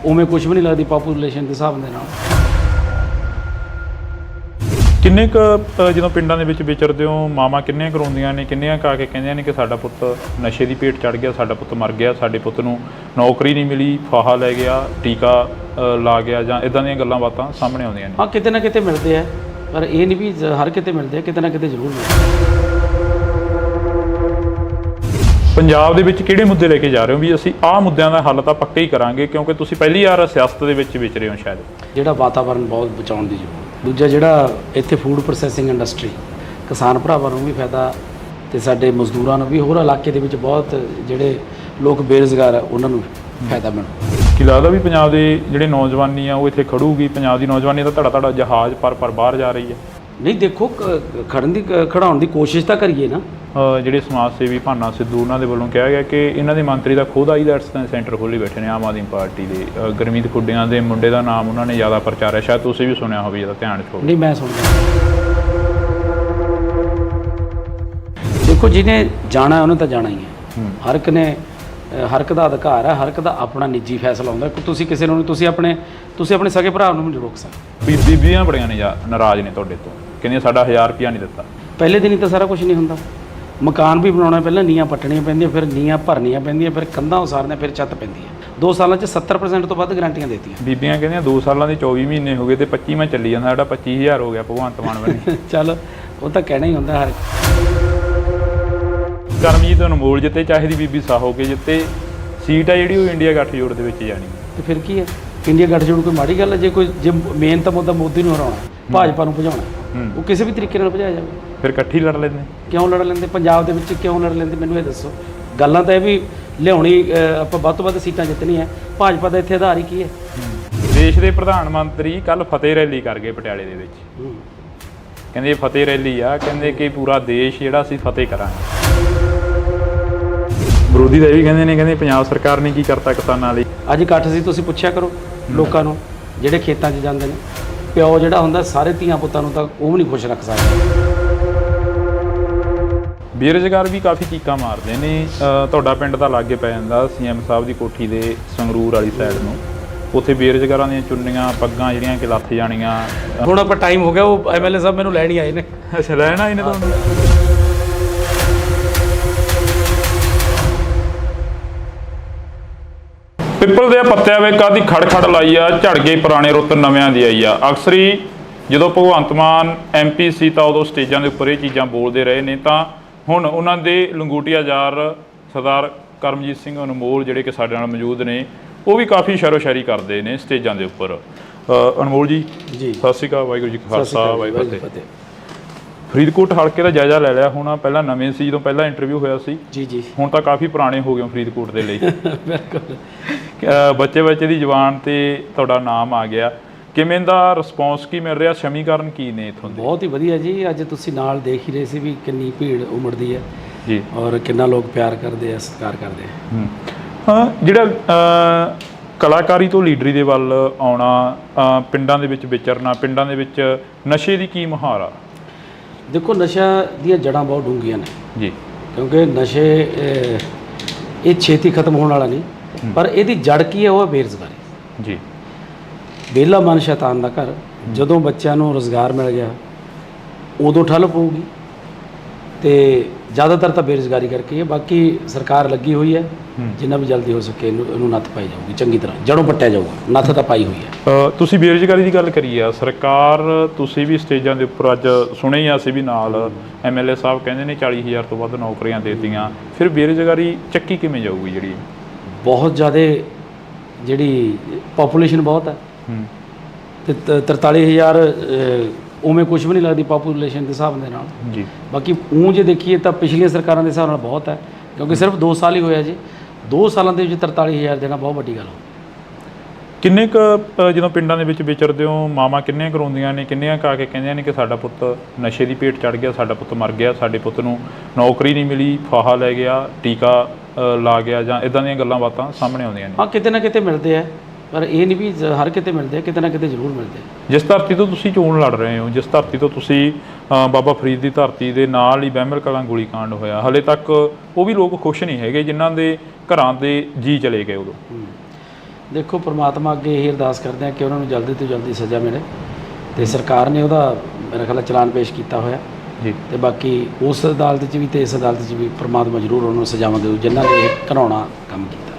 ਉਵੇਂ ਕੁਝ ਵੀ ਨਹੀਂ ਲੱਗਦੀ ਪਾਪੂਲੇਸ਼ਨ ਦੇ ਹਿਸਾਬ ਦੇ ਨਾਲ। ਕਿੰਨੇ ਕੁ ਜਦੋਂ ਪਿੰਡਾਂ ਦੇ ਵਿੱਚ ਵਿਚਰਦੇ ਹੋ, ਮਾਵਾਂ ਕਿੰਨੀਆਂ ਕਰਵਾਉਂਦੀਆਂ ਨੇ, ਕਿੰਨੀਆਂ ਕਾ ਕੇ ਕਹਿੰਦੀਆਂ ਨੇ ਕਿ ਸਾਡਾ ਪੁੱਤ ਨਸ਼ੇ ਦੀ ਭੇਟ ਚੜ ਗਿਆ, ਸਾਡਾ ਪੁੱਤ ਮਰ ਗਿਆ, ਸਾਡੇ ਪੁੱਤ ਨੂੰ ਨੌਕਰੀ ਨਹੀਂ ਮਿਲੀ, ਫਾਹਾ ਲੈ ਗਿਆ, ਟੀਕਾ ਲਾ ਗਿਆ, ਜਾਂ ਇਦਾਂ ਦੀਆਂ ਗੱਲਾਂ ਬਾਤਾਂ ਸਾਹਮਣੇ ਆਉਂਦੀਆਂ ਨੇ। ਹਾਂ, ਕਿਤੇ ਨਾ ਕਿਤੇ ਮਿਲਦੇ ਆ, ਪਰ ਇਹ ਨਹੀਂ ਵੀ ਹਰ ਕਿਤੇ ਮਿਲਦੇ ਆ, ਕਿਤੇ ਨਾ ਕਿਤੇ ਜ਼ਰੂਰ ਮਿਲਦੇ। ਪੰਜਾਬ ਦੇ ਵਿੱਚ ਕਿਹੜੇ ਮੁੱਦੇ ਲੈ ਕੇ ਜਾ ਰਹੇ ਹੋ ਵੀ ਅਸੀਂ ਆਹ ਮੁੱਦਿਆਂ ਦਾ ਹੱਲ ਤਾਂ ਪੱਕਾ ਹੀ ਕਰਾਂਗੇ, ਕਿਉਂਕਿ ਤੁਸੀਂ ਪਹਿਲੀ ਵਾਰ ਸਿਆਸਤ ਦੇ ਵਿੱਚ ਵਿਚਰੇ ਹੋ ਸ਼ਾਇਦ? ਜਿਹੜਾ ਵਾਤਾਵਰਨ ਬਹੁਤ ਬਚਾਉਣ ਦੀ ਜ਼ਰੂਰਤ। ਦੂਜਾ ਜਿਹੜਾ ਇੱਥੇ ਫੂਡ ਪ੍ਰੋਸੈਸਿੰਗ ਇੰਡਸਟਰੀ, ਕਿਸਾਨ ਭਰਾਵਾਂ ਨੂੰ ਵੀ ਫਾਇਦਾ ਤੇ ਸਾਡੇ ਮਜ਼ਦੂਰਾਂ ਨੂੰ ਵੀ, ਹੋਰ ਇਲਾਕੇ ਦੇ ਵਿੱਚ ਬਹੁਤ ਜਿਹੜੇ ਲੋਕ ਬੇਰੁਜ਼ਗਾਰ ਆ ਉਹਨਾਂ ਨੂੰ ਫਾਇਦਾ ਮਿਲੂ। ਕੀ ਲੱਗਦਾ ਵੀ ਪੰਜਾਬ ਦੇ ਜਿਹੜੇ ਨੌਜਵਾਨੀ ਆ ਉਹ ਇੱਥੇ ਖੜੂਗੀ? ਪੰਜਾਬ ਦੀ ਨੌਜਵਾਨੀ ਦਾ ਧੜਾ ਜਹਾਜ਼ ਪਰ ਬਾਹਰ ਜਾ ਰਹੀ ਹੈ। ਨਹੀਂ ਦੇਖੋ, ਖੜਾਉਣ ਦੀ ਕੋਸ਼ਿਸ਼ ਤਾਂ ਕਰੀਏ ਨਾ। ਜਿਹੜੇ ਸਮਾਜ ਸੇਵੀ ਭਾਨਾ ਸਿੱਧੂ ਉਹਨਾਂ ਦੇ ਵੱਲੋਂ ਕਿਹਾ ਗਿਆ ਕਿ ਇਹਨਾਂ ਦੇ ਮੰਤਰੀ ਦਾ ਖੁਦ ਆਈਲੈਟਸ ਸੈਂਟਰ ਖੋਲ੍ਹੀ ਬੈਠੇ ਨੇ ਆਮ ਆਦਮੀ ਪਾਰਟੀ ਦੇ। ਗੁਰਮੀਤ ਖੁੱਡੀਆਂ ਦੇ ਮੁੰਡੇ ਦਾ ਨਾਮ ਉਹਨਾਂ ਨੇ ਜ਼ਿਆਦਾ ਪ੍ਰਚਾਰਿਆ, ਸ਼ਾਇਦ ਤੁਸੀਂ ਵੀ ਸੁਣਿਆ ਹੋਵੇ, ਜਿਹਦਾ ਧਿਆਨ 'ਚ ਹੋਵੇ। ਨਹੀਂ, ਮੈਂ ਸੁਣਿਆ। ਦੇਖੋ, ਜਿਹਨੇ ਜਾਣਾ ਉਹਨੇ ਤਾਂ ਜਾਣਾ ਹੀ ਹੈ। ਹਰ ਇੱਕ ਦਾ ਅਧਿਕਾਰ ਹੈ, ਹਰ ਇੱਕ ਦਾ ਆਪਣਾ ਨਿੱਜੀ ਫੈਸਲਾ ਹੁੰਦਾ। ਤੁਸੀਂ ਕਿਸੇ ਨੂੰ ਤੁਸੀਂ ਆਪਣੇ ਸਕੇ ਭਰਾ ਨੂੰ ਨਹੀਂ ਰੋਕ ਸਕਦੇ। ਬੀਬੀਆਂ ਬੜੀਆਂ ਨੇ ਨਾਰਾਜ਼ ਨੇ ਤੁਹਾਡੇ ਤੋਂ, ਕਹਿੰਦੀਆਂ ਸਾਡਾ 1000 ਰੁਪਇਆ ਨਹੀਂ ਦਿੱਤਾ। ਪਹਿਲੇ ਦਿਨ ਹੀ ਤਾਂ ਸਾਰਾ ਕੁਝ ਨਹੀਂ ਹੁੰਦਾ। ਮਕਾਨ ਵੀ ਬਣਾਉਣਾ, ਪਹਿਲਾਂ ਨੀਆਂ ਪੱਟਣੀਆਂ ਪੈਂਦੀਆਂ, ਫਿਰ ਨੀਆਂ ਭਰਨੀਆਂ ਪੈਂਦੀਆਂ, ਫਿਰ ਕੰਧਾਂ ਉਸਾਰਨੀਆਂ, ਫਿਰ ਛੱਤ ਪੈਂਦੀ ਹੈ। 2 ਸਾਲਾਂ 'ਚ 70% ਤੋਂ ਵੱਧ ਗਾਰੰਟੀਆਂ ਦਿੱਤੀਆਂ। ਬੀਬੀਆਂ ਕਹਿੰਦੀਆਂ 2 ਸਾਲਾਂ ਦੇ 24 ਮਹੀਨੇ ਹੋ ਗਏ ਤੇ 25 ਚੱਲੀ ਜਾਂਦਾ, ਸਾਡਾ 25,000 ਹੋ ਗਿਆ ਭਗਵੰਤ ਮਾਨ ਬਣੇ। ਚੱਲ ਉਹ ਤਾਂ ਕਹਿਣਾ ਹੀ ਹੁੰਦਾ ਹਰ। ਕਰਮਜੀਤ ਅਨਮੋਲ ਜਿੱਤੇ, ਚਾਹੇ ਦੀ ਬੀਬੀ ਸਾਹੋ ਕੇ ਜਿੱਤੇ, ਸੀਟ ਆ ਜਿਹੜੀ ਉਹ ਇੰਡੀਆ ਗੱਠਜੋੜ ਦੇ ਵਿੱਚ ਜਾਣੀ। ਤੇ ਫਿਰ ਕੀ ਹੈ? ਇੰਡੀਆ ਗੱਠਜੋੜ ਕੋਈ ਮਾੜੀ ਗੱਲ ਹੈ? ਜੇ ਮੇਨ ਤਾਂ ਮੁੱਦਾ ਮੋਦੀ ਨੂੰ ਹਰਾਉਣਾ, ਭਾਜਪਾ ਨੂੰ ਭਜਾਉਣਾ। ਉਹ ਕਿਸੇ ਵੀ ਤਰੀਕੇ ਨਾਲ ਭਜਾਇਆ ਜਾਵੇ। ਫਿਰ ਇਕੱਠੀ ਲੜ ਲੈਂਦੇ? ਕਿਉਂ ਲੜ ਲੈਂਦੇ? ਪੰਜਾਬ ਦੇ ਵਿੱਚ ਕਿਉਂ ਲੜ ਲੈਂਦੇ ਮੈਨੂੰ ਇਹ ਦੱਸੋ। ਗੱਲਾਂ ਤਾਂ ਇਹ ਵੀ ਲਿਆਉਣੀ ਆਪਾਂ ਵੱਧ ਤੋਂ ਵੱਧ ਸੀਟਾਂ ਜਿੱਤਣੀਆਂ। ਭਾਜਪਾ ਦਾ ਇੱਥੇ ਆਧਾਰ ਹੀ ਕੀ ਹੈ? ਦੇਸ਼ ਦੇ ਪ੍ਰਧਾਨ ਮੰਤਰੀ ਕੱਲ ਫਤਿਹ ਰੈਲੀ ਕਰ ਗਏ ਪਟਿਆਲੇ ਦੇ ਵਿੱਚ। ਕਹਿੰਦੇ ਫਤਿਹ ਰੈਲੀ ਆ, ਕਹਿੰਦੇ ਕਿ ਪੂਰਾ ਦੇਸ਼ ਜਿਹੜਾ ਅਸੀਂ ਫਤਿਹ ਕਰਾਂਗੇ। ਵਿਰੋਧੀ ਤਾਂ ਇਹ ਵੀ ਕਹਿੰਦੇ ਨੇ, ਕਹਿੰਦੇ ਪੰਜਾਬ ਸਰਕਾਰ ਨੇ ਕੀ ਕਰਤਾ ਕਿਸਾਨਾਂ ਲਈ। ਅੱਜ ਇਕੱਠ ਸੀ, ਤੁਸੀਂ ਪੁੱਛਿਆ ਕਰੋ ਲੋਕਾਂ ਨੂੰ ਜਿਹੜੇ ਖੇਤਾਂ 'ਚ ਜਾਂਦੇ ਨੇ। ਪਿਓ ਜਿਹੜਾ ਹੁੰਦਾ ਸਾਰੇ ਧੀਆਂ ਪੁੱਤਾਂ ਨੂੰ ਤਾਂ ਉਹ ਵੀ ਨਹੀਂ ਖੁਸ਼ ਰੱਖ ਸਕਦਾ। ਬੇਰੁਜ਼ਗਾਰ ਵੀ ਕਾਫੀ ਚੀਕਾਂ ਮਾਰਦੇ ਨੇ। ਤੁਹਾਡਾ ਪਿੰਡ ਤਾਂ ਲਾਗੇ ਪੈ ਜਾਂਦਾ ਸੀਐਮ ਸਾਹਿਬ ਦੀ ਕੋਠੀ ਦੇ ਸੰਗਰੂਰ ਵਾਲੀ ਸਾਈਡ ਨੂੰ। ਉੱਥੇ ਬੇਰੁਜ਼ਗਾਰਾਂ ਦੀਆਂ ਚੁੰਨੀਆਂ ਪੱਗਾਂ ਜਿਹੜੀਆਂ ਕਿ ਲੱਥ ਜਾਣੀਆਂ। ਹੁਣ ਆਪਾਂ ਟਾਈਮ ਹੋ ਗਿਆ, ਉਹ ਐਮਐਲਏ ਸਾਹਿਬ ਮੈਨੂੰ ਲੈਣ ਹੀ ਆਏ ਨੇ। ਅੱਛਾ, ਲੈਣ ਆਏ ਨੇ ਤੁਹਾਨੂੰ? ਪਿੱਪਲ ਦੇ ਪੱਤਿਆਂ ਵੇ ਕਾਦੀ ਖੜ ਲਾਈ ਆ, ਝੜ ਗਏ ਪੁਰਾਣੇ ਰੁੱਤ ਨਵਿਆਂ ਦੀ ਆਈ ਆ। ਅਕਸਰੀ ਜਦੋਂ ਭਗਵੰਤ ਮਾਨ MP ਸੀ ਤਾਂ ਉਦੋਂ ਸਟੇਜਾਂ ਦੇ ਉੱਪਰ ਇਹ ਚੀਜ਼ਾਂ ਬੋਲਦੇ ਰਹੇ ਨੇ, ਤਾਂ ਹੁਣ ਉਹਨਾਂ ਦੇ ਲੰਗੋਟੀਆ ਯਾਰ ਸਰਦਾਰ ਕਰਮਜੀਤ ਸਿੰਘ ਅਨਮੋਲ ਜਿਹੜੇ ਕਿ ਸਾਡੇ ਨਾਲ ਮੌਜੂਦ ਨੇ, ਉਹ ਵੀ ਕਾਫੀ ਸ਼ਾਇਰੀ ਕਰਦੇ ਨੇ ਸਟੇਜਾਂ ਦੇ ਉੱਪਰ। ਅਨਮੋਲ ਜੀ ਜੀ ਸਤਿ ਸ਼੍ਰੀ ਅਕਾਲ। ਵਾਹਿਗੁਰੂ ਜੀ ਕਾ ਖਾਲਸਾ ਵਾਹਿਗੁਰੂ ਜੀ ਕੀ ਫਤਿਹ। ਫਰੀਦਕੋਟ ਹਲਕੇ ਦਾ ਜਾਇਜ਼ਾ ਲੈ ਲਿਆ ਹੁਣ? ਪਹਿਲਾਂ ਨਵੇਂ ਸੀ ਜਦੋਂ ਪਹਿਲਾਂ ਇੰਟਰਵਿਊ ਹੋਇਆ ਸੀ। ਜੀ ਹੁਣ ਤਾਂ ਕਾਫੀ ਪੁਰਾਣੇ ਹੋ ਗਏ ਫਰੀਦਕੋਟ ਦੇ ਲਈ। ਬਿਲਕੁਲ। ਬੱਚੇ ਦੀ ਜ਼ੁਬਾਨ ਤੇ ਤੁਹਾਡਾ ਨਾਮ ਆ ਗਿਆ। ਕਿਵੇਂ ਦਾ ਰਿਸਪੌਂਸ ਕੀ ਮਿਲ ਰਿਹਾ? ਸਮੀਕਰਨ ਕੀ ਨੇ ਇੱਥੋਂ ਦੇ? ਬਹੁਤ ਹੀ ਵਧੀਆ ਜੀ। ਅੱਜ ਤੁਸੀਂ ਨਾਲ ਦੇਖ ਹੀ ਰਹੇ ਸੀ ਵੀ ਕਿੰਨੀ ਭੀੜ ਉਮੜਦੀ ਹੈ ਜੀ, ਔਰ ਕਿੰਨਾ ਲੋਕ ਪਿਆਰ ਕਰਦੇ ਆ, ਸਤਿਕਾਰ ਕਰਦੇ ਆ। ਹਾਂ, ਜਿਹੜਾ ਕਲਾਕਾਰੀ ਤੋਂ ਲੀਡਰੀ ਦੇ ਵੱਲ ਆਉਣਾ, ਪਿੰਡਾਂ ਦੇ ਵਿੱਚ ਵਿਚਰਨਾ, ਪਿੰਡਾਂ ਦੇ ਵਿੱਚ ਨਸ਼ੇ ਦੀ ਕੀ ਮੁਹਾਰ ਆ? ਦੇਖੋ, ਨਸ਼ਾ ਦੀਆਂ ਜੜ੍ਹਾਂ ਬਹੁਤ ਡੂੰਘੀਆਂ ਨੇ ਜੀ, ਕਿਉਂਕਿ ਨਸ਼ੇ ਇਹ ਛੇਤੀ ਖਤਮ ਹੋਣ ਵਾਲਾ ਨਹੀਂ, ਪਰ ਇਹਦੀ ਜੜ ਕੀ ਹੈ? ਉਹ ਹੈ ਬੇਰੁਜ਼ਗਾਰੀ ਜੀ। ਵਿਹਲਾ ਮਨ ਸ਼ੈਤਾਨ ਦਾ ਘਰ। ਜਦੋਂ ਬੱਚਿਆਂ ਨੂੰ ਰੁਜ਼ਗਾਰ ਮਿਲ ਗਿਆ ਉਦੋਂ ਠੱਲ ਪਊਗੀ, ਤੇ ਜ਼ਿਆਦਾਤਰ ਤਾਂ ਬੇਰੁਜ਼ਗਾਰੀ ਕਰਕੇ ਹੈ। ਬਾਕੀ ਸਰਕਾਰ ਲੱਗੀ ਹੋਈ ਹੈ, ਜਿੰਨਾ ਵੀ ਜਲਦੀ ਹੋ ਸਕੇ ਇਹਨੂੰ ਨੱਥ ਪਾਈ ਜਾਊਗੀ, ਚੰਗੀ ਤਰ੍ਹਾਂ ਜੜੋਂ ਪੱਟਿਆ ਜਾਊਗਾ। ਨੱਥ ਤਾਂ ਪਾਈ ਹੋਈ ਹੈ। ਤੁਸੀਂ ਬੇਰੁਜ਼ਗਾਰੀ ਦੀ ਗੱਲ ਕਰੀ ਆ, ਸਰਕਾਰ ਤੁਸੀਂ ਵੀ ਸਟੇਜਾਂ ਦੇ ਉੱਪਰ ਅੱਜ ਸੁਣੇ ਹੀ ਅਸੀਂ ਵੀ ਨਾਲ MLA ਸਾਹਿਬ ਕਹਿੰਦੇ ਨੇ 40,000 ਤੋਂ ਵੱਧ ਨੌਕਰੀਆਂ ਦੇ ਦਿੱਤੀਆਂ। ਫਿਰ ਬੇਰੁਜ਼ਗਾਰੀ ਚੱਕੀ ਕਿਵੇਂ ਜਾਊਗੀ? ਜਿਹੜੀ ਬਹੁਤ ਜ਼ਿਆਦਾ ਜਿਹੜੀ ਪਾਪੂਲੇਸ਼ਨ ਬਹੁਤ ਹੈ, ਤੇ 43,000 ਉਵੇਂ ਕੁਝ ਵੀ ਨਹੀਂ ਲੱਗਦੀ ਪਾਪੂਲੇਸ਼ਨ ਦੇ ਹਿਸਾਬ ਦੇ ਨਾਲ ਜੀ। ਬਾਕੀ ਉਹ ਜੇ ਦੇਖੀਏ ਤਾਂ ਪਿਛਲੀਆਂ ਸਰਕਾਰਾਂ ਦੇ ਹਿਸਾਬ ਨਾਲ ਬਹੁਤ ਹੈ, ਕਿਉਂਕਿ ਸਿਰਫ 2 ਸਾਲ ਹੀ ਹੋਇਆ ਜੀ। 2 ਸਾਲਾਂ ਦੇ ਵਿੱਚ 43,000 ਦੇਣਾ ਬਹੁਤ ਵੱਡੀ ਗੱਲ ਹੈ। ਕਿੰਨੇ ਕੁ ਜਦੋਂ ਪਿੰਡਾਂ ਦੇ ਵਿੱਚ ਵਿਚਰਦੇ ਹੋ, ਮਾਵਾਂ ਕਿੰਨੀਆਂ ਕਰਵਾਉਂਦੀਆਂ ਨੇ, ਕਿੰਨੀਆਂ ਕਾ ਕੇ ਕਹਿੰਦੀਆਂ ਨੇ ਕਿ ਸਾਡਾ ਪੁੱਤ ਨਸ਼ੇ ਦੀ ਭੇਟ ਚੜ ਗਿਆ, ਸਾਡਾ ਪੁੱਤ ਮਰ ਗਿਆ, ਸਾਡੇ ਪੁੱਤ ਨੂੰ ਨੌਕਰੀ ਨਹੀਂ ਮਿਲੀ, ਫਾਹਾ ਲੈ ਗਿਆ, ਟੀਕਾ ਲਾ ਗਿਆ, ਜਾਂ ਇਦਾਂ ਦੀਆਂ ਗੱਲਾਂ ਬਾਤਾਂ ਸਾਹਮਣੇ ਆਉਂਦੀਆਂ ਨੇ? ਹਾਂ, ਕਿਤੇ ਨਾ ਕਿਤੇ ਮਿਲਦੇ ਆ, ਪਰ ਇਹ ਨਹੀਂ ਵੀ ਹਰ ਕਿਤੇ ਮਿਲਦੇ ਆ, ਕਿਤੇ ਨਾ ਕਿਤੇ ਜ਼ਰੂਰ ਮਿਲਦੇ ਆ। ਜਿਸ ਧਰਤੀ ਤੋਂ ਤੁਸੀਂ ਚੋਣ ਲੜ ਰਹੇ ਹੋ, ਜਿਸ ਧਰਤੀ ਤੋਂ ਤੁਸੀਂ ਬਾਬਾ ਫਰੀਦ ਦੀ ਧਰਤੀ ਦੇ ਨਾਲ ਹੀ ਬਹਿਮਲ ਕਲਾਂ ਗੋਲੀकांड ਹੋਇਆ, ਹਲੇ ਤੱਕ ਉਹ ਵੀ ਲੋਕ ਖੁਸ਼ ਨਹੀਂ ਹੈਗੇ ਜਿਨ੍ਹਾਂ ਦੇ ਘਰਾਂ ਦੇ ਜੀ ਚਲੇ ਗਏ ਉਦੋਂ। ਦੇਖੋ, ਪ੍ਰਮਾਤਮਾ ਅੱਗੇ ਇਹ ਅਰਦਾਸ ਕਰਦੇ ਆ ਕਿ ਉਹਨਾਂ ਨੂੰ ਜਲਦੀ ਤੋਂ ਜਲਦੀ ਸਜ਼ਾ ਮਿਲੇ, ਤੇ ਸਰਕਾਰ ਨੇ ਉਹਦਾ ਮੇਰਾ ਖਿਆਲ ਚਲਾਨ ਪੇਸ਼ ਕੀਤਾ ਹੋਇਆ ਜੀ। ਤੇ ਬਾਕੀ ਉਸ ਅਦਾਲਤ 'ਚ ਵੀ ਤੇ ਇਸ ਅਦਾਲਤ 'ਚ ਵੀ ਪ੍ਰਮਾਤਮਾ ਜ਼ਰੂਰ ਉਹਨਾਂ ਨੂੰ ਸਜ਼ਾਵਾਂ ਦੇਊ ਜਿਨ੍ਹਾਂ ਨੇ ਇਹ ਘਿਨਾਉਣਾ ਕੰਮ ਕੀਤਾ।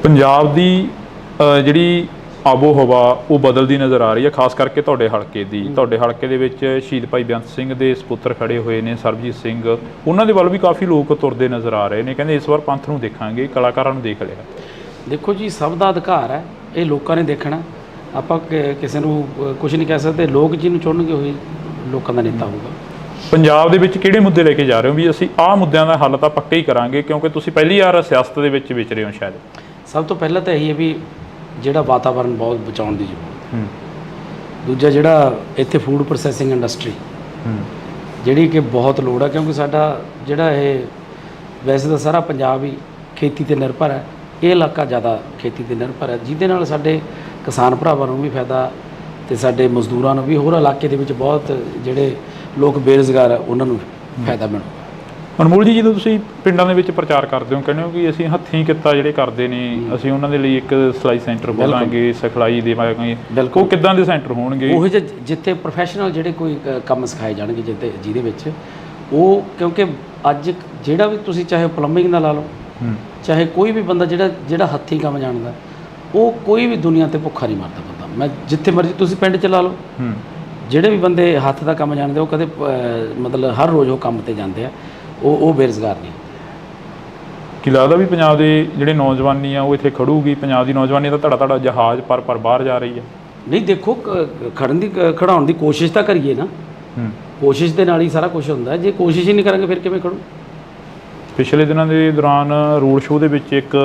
ਪੰਜਾਬ ਦੀ ਜਿਹੜੀ ਆਬੋ ਹਵਾ ਉਹ ਬਦਲਦੀ ਨਜ਼ਰ ਆ ਰਹੀ ਹੈ, ਖਾਸ ਕਰਕੇ ਤੁਹਾਡੇ ਹਲਕੇ ਦੀ। ਤੁਹਾਡੇ ਹਲਕੇ ਦੇ ਵਿੱਚ ਸ਼ਹੀਦ ਭਾਈ ਬੇਅੰਤ ਸਿੰਘ ਦੇ ਸਪੁੱਤਰ ਖੜੇ ਹੋਏ ਨੇ, ਸਰਬਜੀਤ ਸਿੰਘ, ਉਹਨਾਂ ਦੇ ਵੱਲ ਵੀ ਕਾਫੀ ਲੋਕ ਤੁਰਦੇ ਨਜ਼ਰ ਆ ਰਹੇ ਨੇ। ਕਹਿੰਦੇ ਇਸ ਵਾਰ ਪੰਥ ਨੂੰ ਦੇਖਾਂਗੇ, ਕਲਾਕਾਰਾਂ ਨੂੰ ਦੇਖ ਲਿਆ। ਦੇਖੋ ਜੀ, ਸਭ ਦਾ ਅਧਿਕਾਰ ਹੈ, ਇਹ ਲੋਕਾਂ ਨੇ ਦੇਖਣਾ। ਆਪਾਂ ਕਿਸੇ ਨੂੰ ਕੁਝ ਨਹੀਂ ਕਹਿ ਸਕਦੇ। ਲੋਕ ਜਿਹਨੂੰ ਚੁਣਨਗੇ ਉਹੀ ਲੋਕਾਂ ਦਾ ਨੇਤਾ ਹੋਊਗਾ। ਪੰਜਾਬ ਦੇ ਵਿੱਚ ਕਿਹੜੇ ਮੁੱਦੇ ਲੈ ਕੇ ਜਾ ਰਹੇ ਹੋ ਵੀ ਅਸੀਂ ਆਹ ਮੁੱਦਿਆਂ ਦਾ ਹੱਲ ਤਾਂ ਪੱਕਾ ਹੀ ਕਰਾਂਗੇ, ਕਿਉਂਕਿ ਤੁਸੀਂ ਪਹਿਲੀ ਵਾਰ ਸਿਆਸਤ ਦੇ ਵਿੱਚ ਵਿਚ ਰਹੇ ਹੋ ਸ਼ਾਇਦ? ਸਭ ਤੋਂ ਪਹਿਲਾਂ ਤਾਂ ਇਹੀ ਹੈ ਵੀ ਜਿਹੜਾ ਵਾਤਾਵਰਨ ਬਹੁਤ ਬਚਾਉਣ ਦੀ ਜ਼ਰੂਰਤ ਹੈ। ਦੂਜਾ, ਜਿਹੜਾ ਇੱਥੇ ਫੂਡ ਪ੍ਰੋਸੈਸਿੰਗ ਇੰਡਸਟਰੀ ਜਿਹੜੀ ਕਿ ਬਹੁਤ ਲੋੜ ਹੈ, ਕਿਉਂਕਿ ਸਾਡਾ ਜਿਹੜਾ ਇਹ ਵੈਸੇ ਤਾਂ ਸਾਰਾ ਪੰਜਾਬ ਹੀ ਖੇਤੀ 'ਤੇ ਨਿਰਭਰ ਹੈ, ਇਹ ਇਲਾਕਾ ਜ਼ਿਆਦਾ ਖੇਤੀ 'ਤੇ ਨਿਰਭਰ ਹੈ, ਜਿਹਦੇ ਨਾਲ ਸਾਡੇ ਕਿਸਾਨ ਭਰਾਵਾਂ ਨੂੰ ਵੀ ਫਾਇਦਾ ਤੇ ਸਾਡੇ ਮਜ਼ਦੂਰਾਂ ਨੂੰ ਵੀ, ਹੋਰ ਇਲਾਕੇ ਦੇ ਵਿੱਚ ਬਹੁਤ ਜਿਹੜੇ ਲੋਕ ਬੇਰੁਜ਼ਗਾਰ ਹੈ ਉਹਨਾਂ ਨੂੰ ਫਾਇਦਾ ਮਿਲੂ। ਅਨਮੋਲ ਜੀ, ਜਦੋਂ ਤੁਸੀਂ ਪਿੰਡਾਂ ਦੇ ਵਿੱਚ ਪ੍ਰਚਾਰ ਕਰਦੇ ਹੋ, ਕਹਿੰਦੇ ਹੋ ਕਿ ਅਸੀਂ ਹੱਥੀਂ ਕਿੱਤਾ ਜਿਹੜੇ ਕਰਦੇ ਨੇ, ਅਸੀਂ ਉਹਨਾਂ ਦੇ ਲਈ ਇੱਕ ਸਿਲਾਈ ਸੈਂਟਰ ਖੋਲਾਂਗੇ, ਸਿਖਲਾਈ ਦੇਵਾਂਗੇ, ਉਹ ਕਿੱਦਾਂ ਦੇ ਸੈਂਟਰ ਹੋਣਗੇ? ਉਹ ਜਿੱਥੇ ਪ੍ਰੋਫੈਸ਼ਨਲ ਜਿਹੜੇ ਕੋਈ ਕੰਮ ਸਿਖਾਏ ਜਾਣਗੇ, ਜਿਹਦੇ ਵਿੱਚ ਉਹ, ਕਿਉਂਕਿ ਅੱਜ ਜਿਹੜਾ ਵੀ ਤੁਸੀਂ ਚਾਹੇ ਪਲੰਬਿੰਗ ਦਾ ਲਾ ਲਓ, ਚਾਹੇ ਕੋਈ ਵੀ ਬੰਦਾ ਜਿਹੜਾ ਹੱਥੀਂ ਕੰਮ ਜਾਣਦਾ, ਉਹ ਕੋਈ ਵੀ ਦੁਨੀਆ 'ਤੇ ਭੁੱਖਾ ਨਹੀਂ ਮਰਦਾ ਬੰਦਾ। ਮੈਂ ਜਿੱਥੇ ਮਰਜ਼ੀ ਤੁਸੀਂ ਪਿੰਡ 'ਚ ਲਾ ਲਓ, ਜਿਹੜੇ ਵੀ ਬੰਦੇ ਹੱਥ ਦਾ ਕੰਮ ਜਾਣਦੇ ਉਹ ਕਦੇ ਮਤਲਬ ਹਰ ਰੋਜ਼ ਉਹ ਕੰਮ 'ਤੇ ਜਾਂਦੇ ਆ, ਉਹ ਬੇਰੁਜ਼ਗਾਰ ਨਹੀਂ। ਕੀ ਲੱਗਦਾ ਵੀ ਪੰਜਾਬ ਦੇ ਜਿਹੜੇ ਨੌਜਵਾਨੀ ਆ ਉਹ ਇੱਥੇ ਖੜੂਗੀ? ਪੰਜਾਬ ਦੀ ਨੌਜਵਾਨੀ ਦਾ ਧੜਾ ਜਹਾਜ਼ ਪਰ ਬਾਹਰ ਜਾ ਰਹੀ ਹੈ। ਨਹੀਂ ਦੇਖੋ ਖੜਾਉਣ ਦੀ ਕੋਸ਼ਿਸ਼ ਤਾਂ ਕਰੀਏ ਨਾ। ਕੋਸ਼ਿਸ਼ ਦੇ ਨਾਲ ਹੀ ਸਾਰਾ ਕੁਝ ਹੁੰਦਾ। ਜੇ ਕੋਸ਼ਿਸ਼ ਹੀ ਨਹੀਂ ਕਰਾਂਗੇ ਫਿਰ ਕਿਵੇਂ ਖੜੂ। ਪਿਛਲੇ ਦਿਨਾਂ ਦੇ ਦੌਰਾਨ ਰੋਡ ਸ਼ੋਅ ਦੇ ਵਿੱਚ ਇੱਕ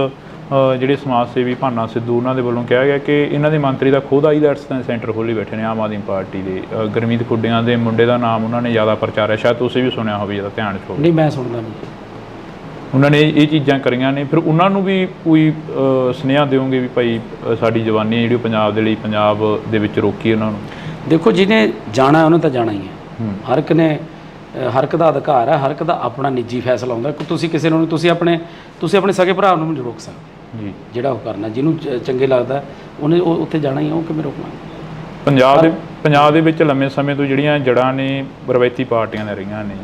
ਜਿਹੜੇ ਸਮਾਜ ਸੇਵੀ ਭਾਨਾ ਸਿੱਧੂ ਉਹਨਾਂ ਦੇ ਵੱਲੋਂ ਕਿਹਾ ਗਿਆ ਕਿ ਇਹਨਾਂ ਦੇ ਮੰਤਰੀ ਦਾ ਖੁਦ ਆਈਲੈਟਸ ਸੈਂਟਰ ਖੋਲ੍ਹੀ ਬੈਠੇ ਨੇ ਆਮ ਆਦਮੀ ਪਾਰਟੀ ਦੇ। ਗੁਰਮੀਤ ਖੁੱਡੀਆਂ ਦੇ ਮੁੰਡੇ ਦਾ ਨਾਮ ਉਹਨਾਂ ਨੇ ਜ਼ਿਆਦਾ ਪ੍ਰਚਾਰਿਆ, ਸ਼ਾਇਦ ਤੁਸੀਂ ਵੀ ਸੁਣਿਆ ਹੋਵੇ, ਜਿਹਦਾ ਧਿਆਨ 'ਚ ਹੋਵੇ। ਨਹੀਂ ਮੈਂ ਸੁਣਦਾ ਨਹੀਂ। ਉਹਨਾਂ ਨੇ ਇਹ ਚੀਜ਼ਾਂ ਕਰੀਆਂ ਨੇ, ਫਿਰ ਉਹਨਾਂ ਨੂੰ ਵੀ ਕੋਈ ਸੁਨੇਹਾ ਦਿਓਗੇ ਵੀ ਭਾਈ ਸਾਡੀ ਜਵਾਨੀ ਜਿਹੜੀ ਪੰਜਾਬ ਦੇ ਲਈ ਪੰਜਾਬ ਦੇ ਵਿੱਚ ਰੋਕੀ ਉਹਨਾਂ ਨੂੰ? ਦੇਖੋ ਜਿਹਨੇ ਜਾਣਾ ਉਹਨੇ ਤਾਂ ਜਾਣਾ ਹੀ ਹੈ। ਹਰ ਇੱਕ ਨੇ ਹਰ ਇੱਕ ਦਾ ਅਧਿਕਾਰ ਹੈ, ਹਰ ਇੱਕ ਦਾ ਆਪਣਾ ਨਿੱਜੀ ਫੈਸਲਾ ਹੁੰਦਾ। ਤੁਸੀਂ ਕਿਸੇ ਨੂੰ ਤੁਸੀਂ ਆਪਣੇ ਸਕੇ ਭਰਾ ਨੂੰ ਨਹੀਂ ਰੋਕ ਸਕਦੇ ਜੀ। ਜਿਹੜਾ ਉਹ ਕਰਨਾ ਜਿਹਨੂੰ ਚੰਗੇ ਲੱਗਦਾ ਉਹਨੇ ਉੱਥੇ ਜਾਣਾ ਹੀ ਆ, ਉਹ ਕਿਵੇਂ ਰੋਕਣਾ। ਪੰਜਾਬ ਦੇ ਵਿੱਚ ਲੰਮੇ ਸਮੇਂ ਤੋਂ ਜਿਹੜੀਆਂ ਜੜ੍ਹਾਂ ਨੇ ਰਵਾਇਤੀ ਪਾਰਟੀਆਂ ਨੇ ਰਹੀਆਂ ਨੇ।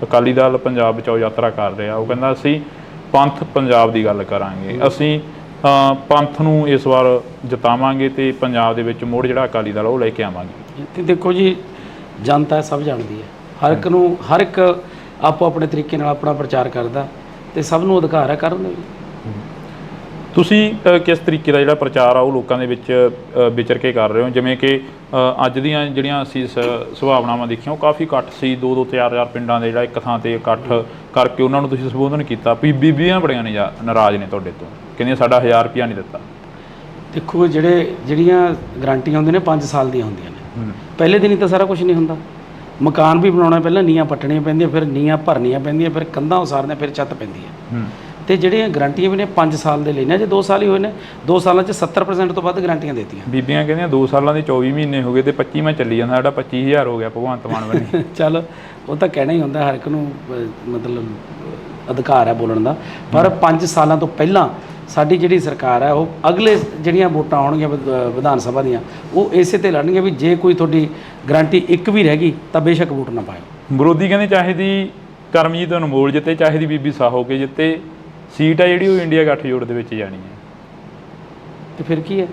ਅਕਾਲੀ ਦਲ ਪੰਜਾਬ ਬਚਾਓ ਯਾਤਰਾ ਕਰ ਰਿਹਾ, ਉਹ ਕਹਿੰਦਾ ਅਸੀਂ ਪੰਥ ਪੰਜਾਬ ਦੀ ਗੱਲ ਕਰਾਂਗੇ, ਅਸੀਂ ਪੰਥ ਨੂੰ ਇਸ ਵਾਰ ਜਿਤਾਵਾਂਗੇ ਤੇ ਪੰਜਾਬ ਦੇ ਵਿੱਚ ਮੁੜ ਜਿਹੜਾ ਅਕਾਲੀ ਦਲ ਉਹ ਲੈ ਕੇ ਆਵਾਂਗੇ। ਤੇ ਦੇਖੋ ਜੀ ਜਨਤਾ ਸਭ ਜਾਣਦੀ ਹੈ, ਹਰ ਇੱਕ ਆਪੋ ਆਪਣੇ ਤਰੀਕੇ ਨਾਲ ਆਪਣਾ ਪ੍ਰਚਾਰ ਕਰਦਾ ਤੇ ਸਭ ਨੂੰ ਅਧਿਕਾਰ ਹੈ ਕਰਨ ਦਾ ਵੀ। ਤੁਸੀਂ ਕਿਸ ਤਰੀਕੇ ਦਾ ਜਿਹੜਾ ਪ੍ਰਚਾਰ ਆ ਉਹ ਲੋਕਾਂ ਦੇ ਵਿੱਚ ਵਿਚਰ ਕੇ ਕਰ ਰਹੇ ਹੋ? ਜਿਵੇਂ ਕਿ ਅੱਜ ਦੀਆਂ ਜਿਹੜੀਆਂ ਅਸੀਂ ਸੁਭਾਵਨਾਵਾਂ ਦੇਖੀਆਂ, ਉਹ ਕਾਫੀ ਇਕੱਠ ਸੀ, 2-2 4-4 ਪਿੰਡਾਂ ਦੇ ਜਿਹੜਾ ਇੱਕ ਥਾਂ ਤੇ ਇਕੱਠ ਕਰਕੇ ਉਹਨਾਂ ਨੂੰ ਤੁਸੀਂ ਸੰਬੋਧਨ ਕੀਤਾ। ਬੀਬੀਆਂ ਬੜੀਆਂ ਨਾਰਾਜ਼ ਨੇ ਤੁਹਾਡੇ ਤੋਂ, ਕਹਿੰਦੀਆਂ ਸਾਡਾ 1000 ਰੁਪਇਆ ਨਹੀਂ ਦਿੱਤਾ। ਦੇਖੋ ਜਿਹੜੀਆਂ ਗਰੰਟੀਆਂ ਹੁੰਦੀਆਂ ਨੇ 5 ਸਾਲ ਦੀਆਂ ਹੁੰਦੀਆਂ ਨੇ। ਪਹਿਲੇ ਦਿਨ ਹੀ ਤਾਂ ਸਾਰਾ ਕੁਝ ਨਹੀਂ ਹੁੰਦਾ। ਮਕਾਨ ਵੀ ਬਣਾਉਣਾ ਪਹਿਲਾਂ ਨੀਹਾਂ ਪੱਟਣੀਆਂ ਪੈਂਦੀਆਂ, ਫਿਰ ਨੀਹਾਂ ਭਰਨੀਆਂ ਪੈਂਦੀਆਂ, ਫਿਰ ਕੰਧਾਂ ਉਸਾਰਨੀਆਂ, ਫਿਰ ਛੱਤ ਪੈਂਦੀ ਹੈ। ਤੇ ਜਿਹੜੀਆਂ ਗਰੰਟੀਆਂ ਵੀ ਨੇ 5 ਸਾਲ ਦੇ ਲੈਣੇ, ਜੇ 2 ਸਾਲ ਹੀ ਹੋਏ ਨੇ, 2 ਸਾਲਾਂ 'ਚ 70% ਤੋਂ ਵੱਧ ਗਰੰਟੀਆਂ ਦੇਤੀਆਂ। ਬੀਬੀਆਂ ਕਹਿੰਦੀਆਂ 2 ਸਾਲਾਂ ਦੇ 24 ਮਹੀਨੇ ਹੋ ਗਏ ਤੇ 25ਵਾਂ ਚੱਲੀ ਜਾਂਦਾ, ਸਾਡਾ 25000 ਹੋ ਗਿਆ ਭਗਵੰਤ ਮਾਨ ਬਣੀ। ਚੱਲ ਉਹ ਤਾਂ ਕਹਿਣਾ ਹੀ ਹੁੰਦਾ, ਹਰ ਇੱਕ ਨੂੰ ਮਤਲਬ ਅਧਿਕਾਰ ਹੈ ਬੋਲਣ ਦਾ। ਪਰ 5 ਸਾਲਾਂ ਤੋਂ ਪਹਿਲਾਂ ਸਾਡੀ ਜਿਹੜੀ ਸਰਕਾਰ ਹੈ ਉਹ ਅਗਲੇ ਜਿਹੜੀਆਂ ਵੋਟਾਂ ਆਉਣਗੀਆਂ ਵਿਧਾਨ ਸਭਾ ਦੀਆਂ, ਉਹ ਇਸੇ ਤੇ ਲੜਨਗੀਆਂ ਵੀ ਜੇ ਕੋਈ ਤੁਹਾਡੀ ਗਰੰਟੀ ਇੱਕ ਵੀ ਰਹਿ ਗਈ ਤਾਂ ਬੇਸ਼ੱਕ ਵੋਟ ਨਾ ਪਾਇਓ। ਵਿਰੋਧੀ ਕਹਿੰਦੇ ਚਾਹੇ ਦੀ ਕਰਮਜੀਤ ਅਨਮੋਲ ਜਿੱਤੇ, ਚਾਹੇ ਦੀ ਬੀਬੀ ਸਾਹੋ ਕੇ ਜਿੱਤੇ, ਸੀਟ ਆ ਜਿਹੜੀ ਉਹ ਇੰਡੀਆ ਗੱਠਜੋੜ ਦੇ ਵਿੱਚ ਜਾਣੀ ਹੈ। ਤੇ ਫਿਰ ਕੀ ਹੈ,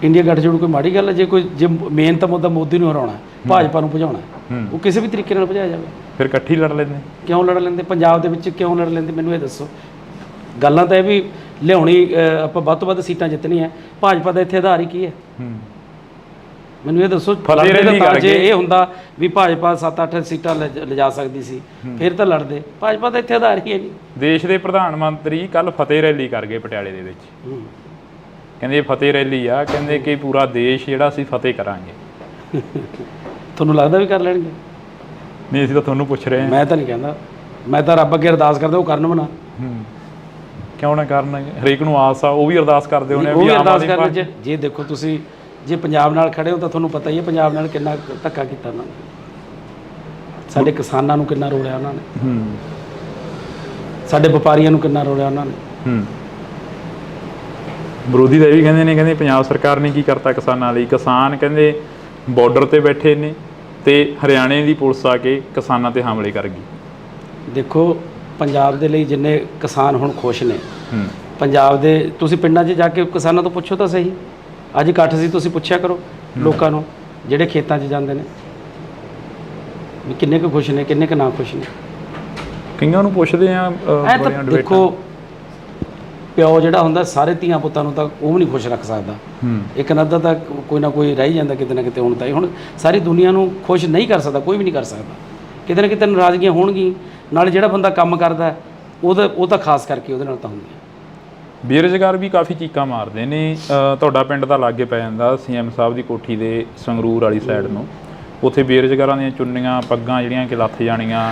ਇੰਡੀਆ ਗੱਠਜੋੜ ਕੋਈ ਮਾੜੀ ਗੱਲ ਹੈ? ਜੇ ਮੇਨ ਤਾਂ ਮੁੱਦਾ ਮੋਦੀ ਨੂੰ ਹਰਾਉਣਾ, ਭਾਜਪਾ ਨੂੰ ਭਜਾਉਣਾ, ਉਹ ਕਿਸੇ ਵੀ ਤਰੀਕੇ ਨਾਲ ਭਜਾਇਆ ਜਾਵੇ। ਫਿਰ ਇਕੱਠੀ ਲੜ ਲੈਂਦੇ? ਕਿਉਂ ਲੜ ਲੈਂਦੇ? ਪੰਜਾਬ ਦੇ ਵਿੱਚ ਕਿਉਂ ਲੜ ਲੈਂਦੇ ਮੈਨੂੰ ਇਹ ਦੱਸੋ। ਗੱਲਾਂ ਤਾਂ ਇਹ ਵੀ ਲਿਆਉਣੀ ਆਪਾਂ ਵੱਧ ਤੋਂ ਵੱਧ ਸੀਟਾਂ ਜਿੱਤਣੀਆਂ, ਭਾਜਪਾ ਦਾ ਇੱਥੇ ਆਧਾਰ ਹੀ ਕੀ ਹੈ? ਮੈਨੂੰ ਇਹ ਦੱਸੋ। ਜੇ ਇਹ ਹੁੰਦਾ ਵੀ ਭਾਜਪਾ 7-8 ਸੀਟਾਂ ਲਿਜਾ ਸਕਦੀ ਸੀ ਫਿਰ ਤਾਂ ਲੜਦੇ। ਭਾਜਪਾ ਦਾ ਇੱਥੇ ਆਧਾਰ ਹੀ ਹੈ ਨਹੀਂ। ਦੇਸ਼ ਦੇ ਪ੍ਰਧਾਨ ਮੰਤਰੀ ਕੱਲ ਫਤਿਹ ਰੈਲੀ ਕਰ ਗਏ ਪਟਿਆਲੇ ਦੇ ਵਿੱਚ। ਕਹਿੰਦੇ ਫਤਿਹ ਰੈਲੀ ਆ, ਕਹਿੰਦੇ ਕਿ ਪੂਰਾ ਦੇਸ਼ ਜਿਹੜਾ ਅਸੀਂ ਫਤਿਹ ਕਰਾਂਗੇ। ਤੁਹਾਨੂੰ ਲੱਗਦਾ ਵੀ ਕਰ ਲੈਣਗੇ? ਨਹੀਂ, ਅਸੀਂ ਤਾਂ ਤੁਹਾਨੂੰ ਪੁੱਛ ਰਹੇ ਹਾਂ। ਮੈਂ ਤਾਂ ਨਹੀਂ ਕਹਿੰਦਾ, ਮੈਂ ਤਾਂ ਰੱਬ ਅੱਗੇ ਅਰਦਾਸ ਕਰਦਾ ਉਹ ਕਰਨ ਬਣਾ। ਕਿਉਂ ਨਾ ਕਰਨ? ਹਰੇਕ ਨੂੰ ਆਸ ਆ, ਉਹ ਵੀ ਅਰਦਾਸ ਕਰਦੇ ਹੋਣੇ ਵੀ ਅਰਦਾਸ ਕਰਨ। ਜੇ ਦੇਖੋ ਤੁਸੀਂ ਜੇ ਪੰਜਾਬ ਨਾਲ ਖੜੇ ਹੋ ਤਾਂ ਤੁਹਾਨੂੰ ਪਤਾ ਹੀ ਹੈ ਪੰਜਾਬ ਨਾਲ ਕਿੰਨਾ ਧੱਕਾ ਕੀਤਾ ਉਹਨਾਂ ਨੇ, ਸਾਡੇ ਕਿਸਾਨਾਂ ਨੂੰ ਕਿੰਨਾ ਰੋਲਿਆ ਉਹਨਾਂ ਨੇ, ਸਾਡੇ ਵਪਾਰੀਆਂ ਨੂੰ ਕਿੰਨਾ ਰੋਲਿਆ ਉਹਨਾਂ ਨੇ। ਵਿਰੋਧੀ ਤਾਂ ਇਹ ਵੀ ਕਹਿੰਦੇ ਪੰਜਾਬ ਸਰਕਾਰ ਨੇ ਕੀ ਕਰਤਾ ਕਿਸਾਨਾਂ ਲਈ। ਕਿਸਾਨ ਕਹਿੰਦੇ ਬਾਰਡਰ ਤੇ ਬੈਠੇ ਨੇ ਤੇ ਹਰਿਆਣੇ ਦੀ ਪੁਲਿਸ ਆ ਕੇ ਕਿਸਾਨਾਂ ਤੇ ਹਮਲੇ ਕਰ ਗਈ। ਦੇਖੋ ਪੰਜਾਬ ਦੇ ਲਈ ਜਿੰਨੇ ਕਿਸਾਨ ਹੁਣ ਖੁਸ਼ ਨੇ, ਪੰਜਾਬ ਦੇ ਤੁਸੀਂ ਪਿੰਡਾਂ 'ਚ ਜਾ ਕੇ ਕਿਸਾਨਾਂ ਤੋਂ ਪੁੱਛੋ ਤਾਂ ਸਹੀ। ਅੱਜ ਇਕੱਠ ਸੀ, ਤੁਸੀਂ ਪੁੱਛਿਆ ਕਰੋ ਲੋਕਾਂ ਨੂੰ ਜਿਹੜੇ ਖੇਤਾਂ 'ਚ ਜਾਂਦੇ ਨੇ ਵੀ ਕਿੰਨੇ ਕੁ ਖੁਸ਼ ਨੇ, ਕਿੰਨੇ ਕੁ ਨਾ ਖੁਸ਼ ਨੇ। ਕਈਆਂ ਨੂੰ ਪੁੱਛਦੇ ਆ। ਦੇਖੋ ਪਿਓ ਜਿਹੜਾ ਹੁੰਦਾ ਸਾਰੇ ਧੀਆਂ ਪੁੱਤਾਂ ਨੂੰ ਤਾਂ ਉਹ ਵੀ ਨਹੀਂ ਖੁਸ਼ ਰੱਖ ਸਕਦਾ। ਇੱਕ ਨੱਦਾ ਤਾਂ ਕੋਈ ਨਾ ਕੋਈ ਰਹਿ ਜਾਂਦਾ ਕਿਤੇ ਨਾ ਕਿਤੇ। ਹੁਣ ਸਾਰੀ ਦੁਨੀਆ ਨੂੰ ਖੁਸ਼ ਨਹੀਂ ਕਰ ਸਕਦਾ, ਕੋਈ ਵੀ ਨਹੀਂ ਕਰ ਸਕਦਾ। ਕਿਤੇ ਨਾ ਕਿਤੇ ਨਾਰਾਜ਼ਗੀਆਂ ਹੋਣਗੀਆਂ। ਨਾਲੇ ਜਿਹੜਾ ਬੰਦਾ ਕੰਮ ਕਰਦਾ ਉਹ ਤਾਂ ਖਾਸ ਕਰਕੇ ਉਹਦੇ ਨਾਲ ਤਾਂ ਹੁੰਦੀ ਹੈ। ਬੇਰੁਜ਼ਗਾਰ ਵੀ ਕਾਫੀ ਚੀਕਾਂ ਮਾਰਦੇ ਨੇ। ਤੁਹਾਡਾ ਪਿੰਡ ਤਾਂ ਲਾਗੇ ਪੈ ਜਾਂਦਾ CM ਸਾਹਿਬ ਦੀ ਕੋਠੀ ਦੇ ਸੰਗਰੂਰ ਵਾਲੀ ਸਾਈਡ ਨੂੰ। ਉੱਥੇ ਬੇਰੁਜ਼ਗਾਰਾਂ ਦੀਆਂ ਚੁੰਨੀਆਂ ਪੱਗਾਂ ਜਿਹੜੀਆਂ ਕਿ ਲੱਥ ਜਾਣੀਆਂ,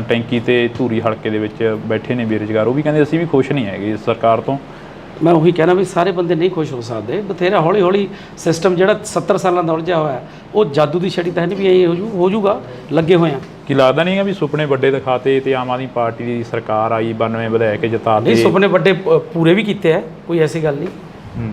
ਟੈਂਕੀ ਤੇ ਧੂਰੀ ਹਲਕੇ ਦੇ ਵਿੱਚ ਬੈਠੇ ਨੇ ਬੇਰੁਜ਼ਗਾਰ। ਉਹ ਵੀ ਕਹਿੰਦੇ ਅਸੀਂ ਵੀ ਖੁਸ਼ ਨਹੀਂ ਹੈਗੇ ਇਸ ਸਰਕਾਰ ਤੋਂ। ਮੈਂ ਉਹੀ ਕਹਿਣਾ ਵੀ ਸਾਰੇ ਬੰਦੇ ਨਹੀਂ ਖੁਸ਼ ਹੋ ਸਕਦੇ। ਬਥੇਰਾ ਹੌਲੀ ਹੌਲੀ ਸਿਸਟਮ ਜਿਹੜਾ 70 ਸਾਲਾਂ ਦਾ ਉਲਝਿਆ ਹੋਇਆ ਉਹ ਜਾਦੂ ਦੀ ਛੜੀ ਤਾਂ ਨਹੀਂ ਵੀ ਇਹ ਹੋ ਜੂਗਾ। ਲੱਗੇ ਹੋਏ ਆ। ਕੀ ਲੱਗਦਾ ਨਹੀਂ ਆ ਵੀ ਸੁਪਨੇ ਵੱਡੇ ਦਿਖਾਤੇ ਤੇ ਆਮ ਆਦਮੀ ਪਾਰਟੀ ਦੀ ਸਰਕਾਰ ਆਈ 92 ਵਧਾਇਆ ਕੇ ਜਿਤਾ ਨਹੀਂ, ਸੁਪਨੇ ਵੱਡੇ ਪੂਰੇ ਵੀ ਕੀਤੇ ਆ, ਕੋਈ ਐਸੀ ਗੱਲ ਨਹੀਂ।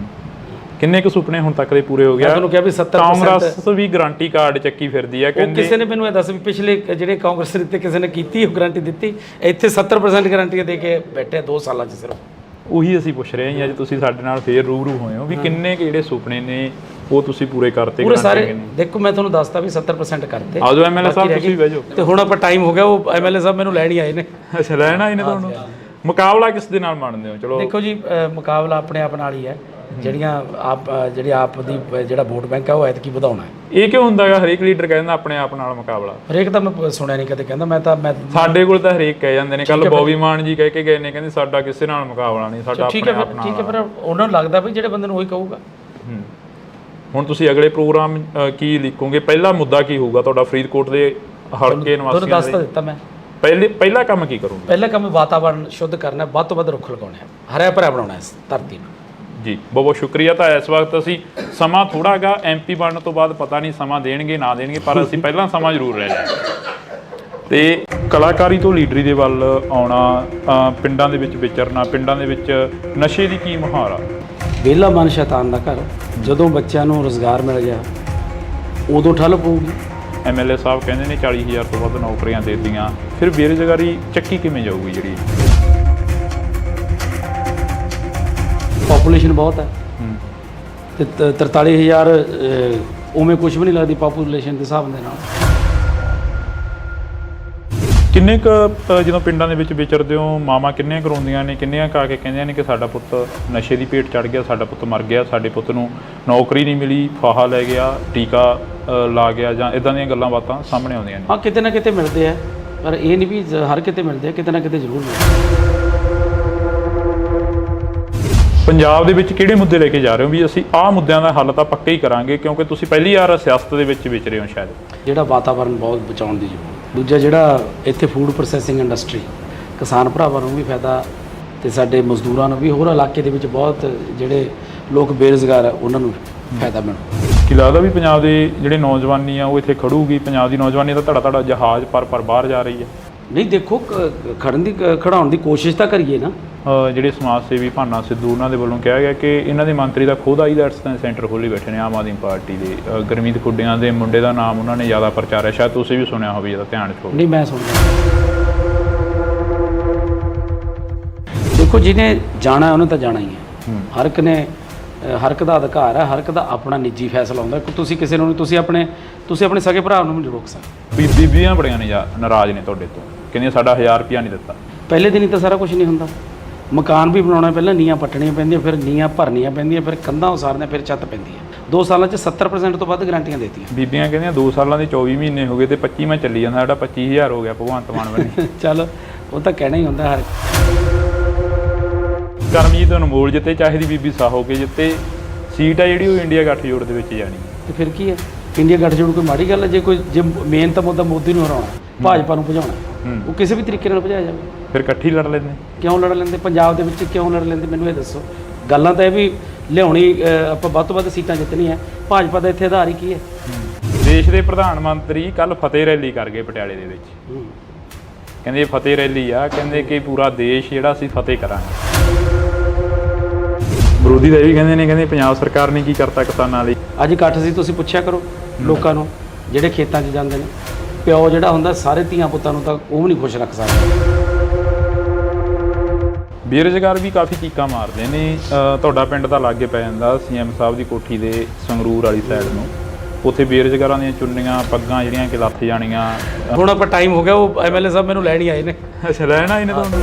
ਕਿੰਨੇ ਕੁ ਸੁਪਨੇ ਹੁਣ ਤੱਕ ਦੇ ਪੂਰੇ ਹੋ ਗਿਆ? ਤੁਹਾਨੂੰ ਕਿਹਾ ਵੀ 70% ਕਾਂਗਰਸ ਵੀ ਗਾਰੰਟੀ ਕਾਰਡ ਚੱਕੀ ਫਿਰਦੀ ਆ। ਕਹਿੰਦੇ ਕਿਸੇ ਨੇ ਮੈਨੂੰ ਇਹ ਦੱਸ ਵੀ ਪਿਛਲੇ ਜਿਹੜੇ ਕਾਂਗਰਸ ਦਿੱਤੇ ਕਿਸੇ ਨੇ ਕੀਤੀ ਉਹ ਗਾਰੰਟੀ ਦਿੱਤੀ? ਇੱਥੇ 70% ਗਾਰੰਟੀਆਂ ਦੇ ਕੇ ਬੈਠੇ 2 ਸਾਲਾਂ 'ਚ ਸਿਰਫ। ਉਹੀ ਅਸੀਂ ਪੁੱਛ ਰਹੇ ਹਾਂ ਅੱਜ ਤੁਸੀਂ ਸਾਡੇ ਨਾਲ ਫੇਰ ਰੂਬਰੂ ਹੋਏ ਹੋ ਵੀ ਕਿੰਨੇ ਕੁ ਜਿਹੜੇ ਸੁਪਨੇ ਨੇ ਉਹ ਤੁਸੀਂ ਪੂਰੇ ਕਰਤੇ? ਪੂਰੇ ਸਾਰੇ। ਦੇਖੋ ਮੈਂ ਤੁਹਾਨੂੰ ਦੱਸਤਾ ਵੀ 70% ਕਰਤੇ। ਆ ਜਾਓ MLA ਸਾਹਿਬ, ਤੁਸੀਂ ਬਹਿ ਜਾਓ। ਤੇ ਹੁਣ ਆਪਾਂ ਟਾਈਮ ਹੋ ਗਿਆ, ਉਹ MLA ਸਾਹਿਬ ਮੈਨੂੰ ਲੈਣ ਹੀ ਆਏ ਨੇ। ਅੱਛਾ, ਲੈਣ ਆਏ ਨੇ ਤੁਹਾਨੂੰ। ਮੁਕਾਬਲਾ ਕਿਸ ਦੇ ਨਾਲ ਮੰਨਦੇ ਹੋ? ਚਲੋ ਦੇਖੋ ਜੀ, ਮੁਕਾਬਲਾ ਆਪਣੇ ਆਪ ਨਾਲ ਹੀ ਹੈ। ਜਿਹੜੀਆਂ ਆਪ ਦੀ ਜਿਹੜਾ ਵੋਟ ਬੈਂਕ ਹੈ ਉਹ ਐਤਕੀ ਵਧਾਉਣਾ ਹੈ। ਇਹ ਕਿਉਂ ਹੁੰਦਾ ਹੈਗਾ? ਹਰੇਕ ਲੀਡਰ ਕਹਿੰਦਾ ਆਪਣੇ ਆਪ ਨਾਲ ਮੁਕਾਬਲਾ। ਹਰੇਕ ਤਾਂ ਮੈਂ ਸੁਣਿਆ ਨਹੀਂ ਕਦੇ ਕਹਿੰਦਾ। ਮੈਂ ਸਾਡੇ ਕੋਲ ਤਾਂ ਹਰੇਕ ਕਹਿ ਜਾਂਦੇ ਨੇ। ਕੱਲ ਬੌਬੀ ਮਾਨ ਜੀ ਕਹਿ ਕੇ ਗਏ ਨੇ, ਕਹਿੰਦੇ ਸਾਡਾ ਕਿਸੇ ਨਾਲ ਮੁਕਾਬਲਾ ਨਹੀਂ, ਸਾਡਾ ਠੀਕ ਹੈ ਫਿਰ ਉਹਨਾਂ ਨੂੰ ਲੱਗਦਾ ਵੀ ਜਿਹੜੇ ਬੰਦੇ ਨੂੰ ਉਹੀ ਕਹੂਗਾ। ਹੁਣ ਤੁਸੀਂ ਅਗਲੇ ਪ੍ਰੋਗਰਾਮ ਕੀ ਲਿਖੋਗੇ? ਪਹਿਲਾ ਮੁੱਦਾ ਕੀ ਹੋਊਗਾ ਤੁਹਾਡਾ ਫਰੀਦਕੋਟ ਦੇ ਹਲਕੇ ਨਿਵਾਸੀਆਂ ਦਾ? ਦੱਸ ਤਾਂ ਦਿੱਤਾ ਮੈਂ। ਪਹਿਲਾ ਕੰਮ ਕੀ ਕਰੋਗੇ? ਪਹਿਲਾ ਕੰਮ ਵਾਤਾਵਰਣ ਸ਼ੁੱਧ ਕਰਨਾ, ਵੱਧ ਤੋਂ ਵੱਧ ਰੁੱਖ ਲਗਾਉਣੇ, ਹਰਿਆ ਭਰਿਆ ਬਣਾਉਣਾ ਇਸ ਧਰਤੀ ਨੂੰ। ਜੀ ਬਹੁਤ ਬਹੁਤ ਸ਼ੁਕਰੀਆ। ਤਾਂ ਇਸ ਵਕਤ ਅਸੀਂ ਸਮਾਂ ਥੋੜਾ ਗਾ ਐਮਪੀ ਬਣਨ ਤੋਂ ਬਾਅਦ ਪਤਾ ਨਹੀਂ ਸਮਾਂ ਦੇਣਗੇ ਨਾ ਦੇਣਗੇ, ਪਰ ਅਸੀਂ ਪਹਿਲਾਂ ਸਮਾਂ ਜ਼ਰੂਰ ਲੈ ਲਿਆ। ਤੇ ਕਲਾਕਾਰੀ ਤੋਂ ਲੀਡਰੀ ਦੇ ਵੱਲ ਆਉਣਾ, ਪਿੰਡਾਂ ਦੇ ਵਿੱਚ ਵਿਚਰਨਾ, ਪਿੰਡਾਂ ਦੇ ਵਿੱਚ ਨਸ਼ੇ ਦੀ ਕੀ ਮੁਹਾਰ ਆ? ਵਿਹਲਾ ਮਨ ਸ਼ੈਤਾਨ ਦਾ ਘਰ। ਜਦੋਂ ਬੱਚਿਆਂ ਨੂੰ ਰੁਜ਼ਗਾਰ ਮਿਲ ਗਿਆ ਉਦੋਂ ਠੱਲ ਪਊਗੀ। ਐਮਐਲਏ ਸਾਹਿਬ ਕਹਿੰਦੇ ਨੇ 40,000 ਤੋਂ ਵੱਧ ਨੌਕਰੀਆਂ ਦੇ ਦਿੱਤੀਆਂ, ਫਿਰ ਬੇਰੁਜ਼ਗਾਰੀ ਚੱਕੀ ਕਿਵੇਂ ਜਾਊਗੀ? ਜਿਹੜੀ ਪਾਪੂਲੇਸ਼ਨ ਬਹੁਤ ਹੈ ਤੇ 43,000 ਉਵੇਂ ਕੁਝ ਵੀ ਨਹੀਂ ਲੱਗਦੀ ਪਾਪੂਲੇਸ਼ਨ ਦੇ ਹਿਸਾਬ ਦੇ ਨਾਲ। ਕਿੰਨੇ ਕੁ ਜਦੋਂ ਪਿੰਡਾਂ ਦੇ ਵਿੱਚ ਵਿਚਰਦੇ ਹੋ, ਮਾਵਾਂ ਕਿੰਨੀਆਂ ਕਰਾਉਂਦੀਆਂ ਨੇ, ਕਿੰਨੀਆਂ ਕਾ ਕੇ ਕਹਿੰਦੀਆਂ ਨੇ ਕਿ ਸਾਡਾ ਪੁੱਤ ਨਸ਼ੇ ਦੀ ਭੇਟ ਚੜ ਗਿਆ, ਸਾਡਾ ਪੁੱਤ ਮਰ ਗਿਆ, ਸਾਡੇ ਪੁੱਤ ਨੂੰ ਨੌਕਰੀ ਨਹੀਂ ਮਿਲੀ, ਫਾਹਾ ਲੈ ਗਿਆ, ਟੀਕਾ ਲਾ ਗਿਆ, ਜਾਂ ਇਦਾਂ ਦੀਆਂ ਗੱਲਾਂ ਬਾਤਾਂ ਸਾਹਮਣੇ ਆਉਂਦੀਆਂ ਨੇ? ਹਾਂ, ਕਿਤੇ ਨਾ ਕਿਤੇ ਮਿਲਦੇ ਆ, ਪਰ ਇਹ ਨਹੀਂ ਵੀ ਹਰ ਕਿਤੇ ਮਿਲਦੇ ਆ, ਕਿਤੇ ਨਾ ਕਿਤੇ ਜ਼ਰੂਰ ਮਿਲਦੇ। ਪੰਜਾਬ ਦੇ ਵਿੱਚ ਕਿਹੜੇ ਮੁੱਦੇ ਲੈ ਕੇ ਜਾ ਰਹੇ ਹੋ ਵੀ ਅਸੀਂ ਆਹ ਮੁੱਦਿਆਂ ਦਾ ਹੱਲ ਤਾਂ ਪੱਕਾ ਹੀ ਕਰਾਂਗੇ, ਕਿਉਂਕਿ ਤੁਸੀਂ ਪਹਿਲੀ ਵਾਰ ਸਿਆਸਤ ਦੇ ਵਿੱਚ ਵਿਚਰੇ ਹੋ ਸ਼ਾਇਦ? ਜਿਹੜਾ ਵਾਤਾਵਰਨ ਬਹੁਤ ਬਚਾਉਣ ਦੀ ਜ਼ਰੂਰਤ। ਦੂਜਾ ਜਿਹੜਾ ਇੱਥੇ ਫੂਡ ਪ੍ਰੋਸੈਸਿੰਗ ਇੰਡਸਟਰੀ, ਕਿਸਾਨ ਭਰਾਵਾਂ ਨੂੰ ਵੀ ਫਾਇਦਾ ਤੇ ਸਾਡੇ ਮਜ਼ਦੂਰਾਂ ਨੂੰ ਵੀ, ਹੋਰ ਇਲਾਕੇ ਦੇ ਵਿੱਚ ਬਹੁਤ ਜਿਹੜੇ ਲੋਕ ਬੇਰੁਜ਼ਗਾਰ ਆ ਉਹਨਾਂ ਨੂੰ ਫਾਇਦਾ ਮਿਲੂ। ਕੀ ਲੱਗਦਾ ਵੀ ਪੰਜਾਬ ਦੇ ਜਿਹੜੇ ਨੌਜਵਾਨੀ ਆ ਉਹ ਇੱਥੇ ਖੜੂਗੀ? ਪੰਜਾਬ ਦੀ ਨੌਜਵਾਨੀ ਤਾਂ ਧੜਾ ਜਹਾਜ਼ ਪਰ ਬਾਹਰ ਜਾ ਰਹੀ ਹੈ। ਨਹੀਂ ਦੇਖੋ, ਖੜਾਉਣ ਦੀ ਕੋਸ਼ਿਸ਼ ਤਾਂ ਕਰੀਏ ਨਾ। ਜਿਹੜੇ ਸਮਾਜ ਸੇਵੀ ਭਾਨਾ ਸਿੱਧੂ ਉਹਨਾਂ ਦੇ ਵੱਲੋਂ ਕਿਹਾ ਗਿਆ ਕਿ ਇਹਨਾਂ ਦੇ ਮੰਤਰੀ ਦਾ ਖੁਦ ਆਈਲੈਟਸ ਸੈਂਟਰ ਖੋਲ੍ਹੀ ਬੈਠੇ ਨੇ ਆਮ ਆਦਮੀ ਪਾਰਟੀ ਦੇ। ਗੁਰਮੀਤ ਖੁੱਡੀਆਂ ਦੇ ਮੁੰਡੇ ਦਾ ਨਾਮ ਉਹਨਾਂ ਨੇ ਜ਼ਿਆਦਾ ਪ੍ਰਚਾਰਿਆ, ਸ਼ਾਇਦ ਤੁਸੀਂ ਵੀ ਸੁਣਿਆ ਹੋਵੇ, ਇਹਦਾ ਧਿਆਨ ਚ ਹੋਵੇ। ਨਹੀਂ, ਮੈਂ ਸੁਣਿਆ। ਦੇਖੋ, ਜਿਹਨੇ ਜਾਣਾ ਉਹਨੇ ਤਾਂ ਜਾਣਾ ਹੀ ਹੈ। ਹਰ ਇੱਕ ਦਾ ਅਧਿਕਾਰ ਹੈ, ਹਰ ਇੱਕ ਦਾ ਆਪਣਾ ਨਿੱਜੀ ਫੈਸਲਾ ਹੁੰਦਾ। ਤੁਸੀਂ ਕਿਸੇ ਨੂੰ ਤੁਸੀਂ ਆਪਣੇ ਸਕੇ ਭਰਾ ਨੂੰ ਨਹੀਂ ਰੋਕ ਸਕਦੇ। ਬੀਬੀਆਂ ਬੜੀਆਂ ਨੇ ਨਾਰਾਜ਼ ਨੇ ਤੁਹਾਡੇ ਤੋਂ, ਕਹਿੰਦੀਆਂ ਸਾਡਾ 1000 ਰੁਪਇਆ ਨਹੀਂ ਦਿੱਤਾ। ਪਹਿਲੇ ਦਿਨ ਹੀ ਤਾਂ ਸਾਰਾ ਕੁਝ ਨਹੀਂ ਹੁੰਦਾ। ਮਕਾਨ ਵੀ ਬਣਾਉਣਾ, ਪਹਿਲਾਂ ਨੀਆਂ ਪੱਟਣੀਆਂ ਪੈਂਦੀਆਂ, ਫਿਰ ਨੀਆਂ ਭਰਨੀਆਂ ਪੈਂਦੀਆਂ, ਫਿਰ ਕੰਧਾਂ ਉਸਾਰਨੀਆਂ, ਫਿਰ ਛੱਤ ਪੈਂਦੀ ਹੈ। 2 ਸਾਲਾਂ 'ਚ 70% ਤੋਂ ਵੱਧ ਗਰੰਟੀਆਂ ਦੇਤੀਆਂ। ਬੀਬੀਆਂ ਕਹਿੰਦੀਆਂ 2 ਸਾਲਾਂ ਦੇ 24 ਮਹੀਨੇ ਹੋ ਗਏ ਤੇ 25ਵਾਂ ਚੱਲੀ ਜਾਂਦਾ, ਸਾਡਾ 25,000 ਹੋ ਗਿਆ ਭਗਵੰਤ ਮਾਨ ਬਣੇ। ਚੱਲ, ਉਹ ਤਾਂ ਕਹਿਣਾ ਹੀ ਹੁੰਦਾ। ਹਰ ਕਰਮਜੀਤ ਅਨਮੋਲ ਜਿੱਤੇ, ਚਾਹੇ ਦੀ ਬੀਬੀ ਸਾਹੋ ਕੇ ਜਿੱਤੇ, ਸੀਟ ਆ ਜਿਹੜੀ ਉਹ ਇੰਡੀਆ ਗੱਠਜੋੜ ਦੇ ਵਿੱਚ ਜਾਣੀ ਹੈ। ਤੇ ਫਿਰ ਕੀ ਹੈ? ਇੰਡੀਆ ਗੱਠਜੋੜ ਕੋਈ ਮਾੜੀ ਗੱਲ ਹੈ? ਜੇ ਮੇਨ ਤਾਂ ਮੁੱਦਾ ਮੋਦੀ ਨੂੰ ਹਰਾਉਣਾ, ਭਾਜਪਾ ਨੂੰ ਭਜਾਉਣਾ, ਉਹ ਕਿਸੇ ਵੀ ਤਰੀਕੇ ਨਾਲ ਭਜਾਇਆ ਜਾਵੇ। ਫਿਰ ਇਕੱਠੀ ਲੜ ਲੈਂਦੇ? ਕਿਉਂ ਲੜ ਲੈਂਦੇ? ਪੰਜਾਬ ਦੇ ਵਿੱਚ ਕਿਉਂ ਲੜ ਲੈਂਦੇ? ਮੈਨੂੰ ਇਹ ਦੱਸੋ। ਗੱਲਾਂ ਤਾਂ ਇਹ ਵੀ ਲਿਆਉਣੀ, ਆਪਾਂ ਵੱਧ ਤੋਂ ਵੱਧ ਸੀਟਾਂ ਜਿੱਤਣੀਆਂ। ਭਾਜਪਾ ਦਾ ਇੱਥੇ ਆਧਾਰ ਹੀ ਕੀ ਹੈ? ਦੇਸ਼ ਦੇ ਪ੍ਰਧਾਨ ਮੰਤਰੀ ਕੱਲ ਫਤਿਹ ਰੈਲੀ ਕਰ ਗਏ ਪਟਿਆਲੇ ਦੇ ਵਿੱਚ। ਕਹਿੰਦੇ ਫਤਿਹ ਰੈਲੀ ਆ, ਕਹਿੰਦੇ ਕਿ ਪੂਰਾ ਦੇਸ਼ ਜਿਹੜਾ ਅਸੀਂ ਫਤਿਹ ਕਰਾਂਗੇ। ਵਿਰੋਧੀ ਤਾਂ ਇਹ ਵੀ ਕਹਿੰਦੇ ਪੰਜਾਬ ਸਰਕਾਰ ਨੇ ਕੀ ਕਰਤਾ ਕਿਸਾਨਾਂ ਲਈ। ਅੱਜ ਇਕੱਠ ਸੀ, ਤੁਸੀਂ ਪੁੱਛਿਆ ਕਰੋ ਲੋਕਾਂ ਨੂੰ ਜਿਹੜੇ ਖੇਤਾਂ 'ਚ ਜਾਂਦੇ ਨੇ। ਪਿਓ ਜਿਹੜਾ ਹੁੰਦਾ ਸਾਰੇ ਧੀਆਂ ਪੁੱਤਾਂ ਨੂੰ ਤਾਂ ਉਹ ਵੀ ਨਹੀਂ ਖੁਸ਼ ਰੱਖ ਸਕਦਾ। ਬੇਰੁਜ਼ਗਾਰ ਵੀ ਕਾਫੀ ਚੀਕਾਂ ਮਾਰਦੇ ਨੇ। ਤੁਹਾਡਾ ਪਿੰਡ ਤਾਂ ਲਾਗੇ ਪੈ ਜਾਂਦਾ ਸੀਐਮ ਸਾਹਿਬ ਦੀ ਕੋਠੀ ਦੇ ਸੰਗਰੂਰ ਵਾਲੀ ਸਾਈਡ ਨੂੰ, ਉੱਥੇ ਬੇਰੁਜ਼ਗਾਰਾਂ ਦੀਆਂ ਚੁੰਨੀਆਂ ਪੱਗਾਂ ਜਿਹੜੀਆਂ ਕਿ ਲੱਥ ਜਾਣੀਆਂ। ਹੁਣ ਆਪਾਂ ਟਾਈਮ ਹੋ ਗਿਆ, ਉਹ ਐਮਐਲਏ ਸਾਹਿਬ ਮੈਨੂੰ ਲੈਣ ਹੀ ਆਏ ਨੇ। ਅੱਛਾ, ਲੈਣ ਆਏ ਨੇ ਤੁਹਾਨੂੰ?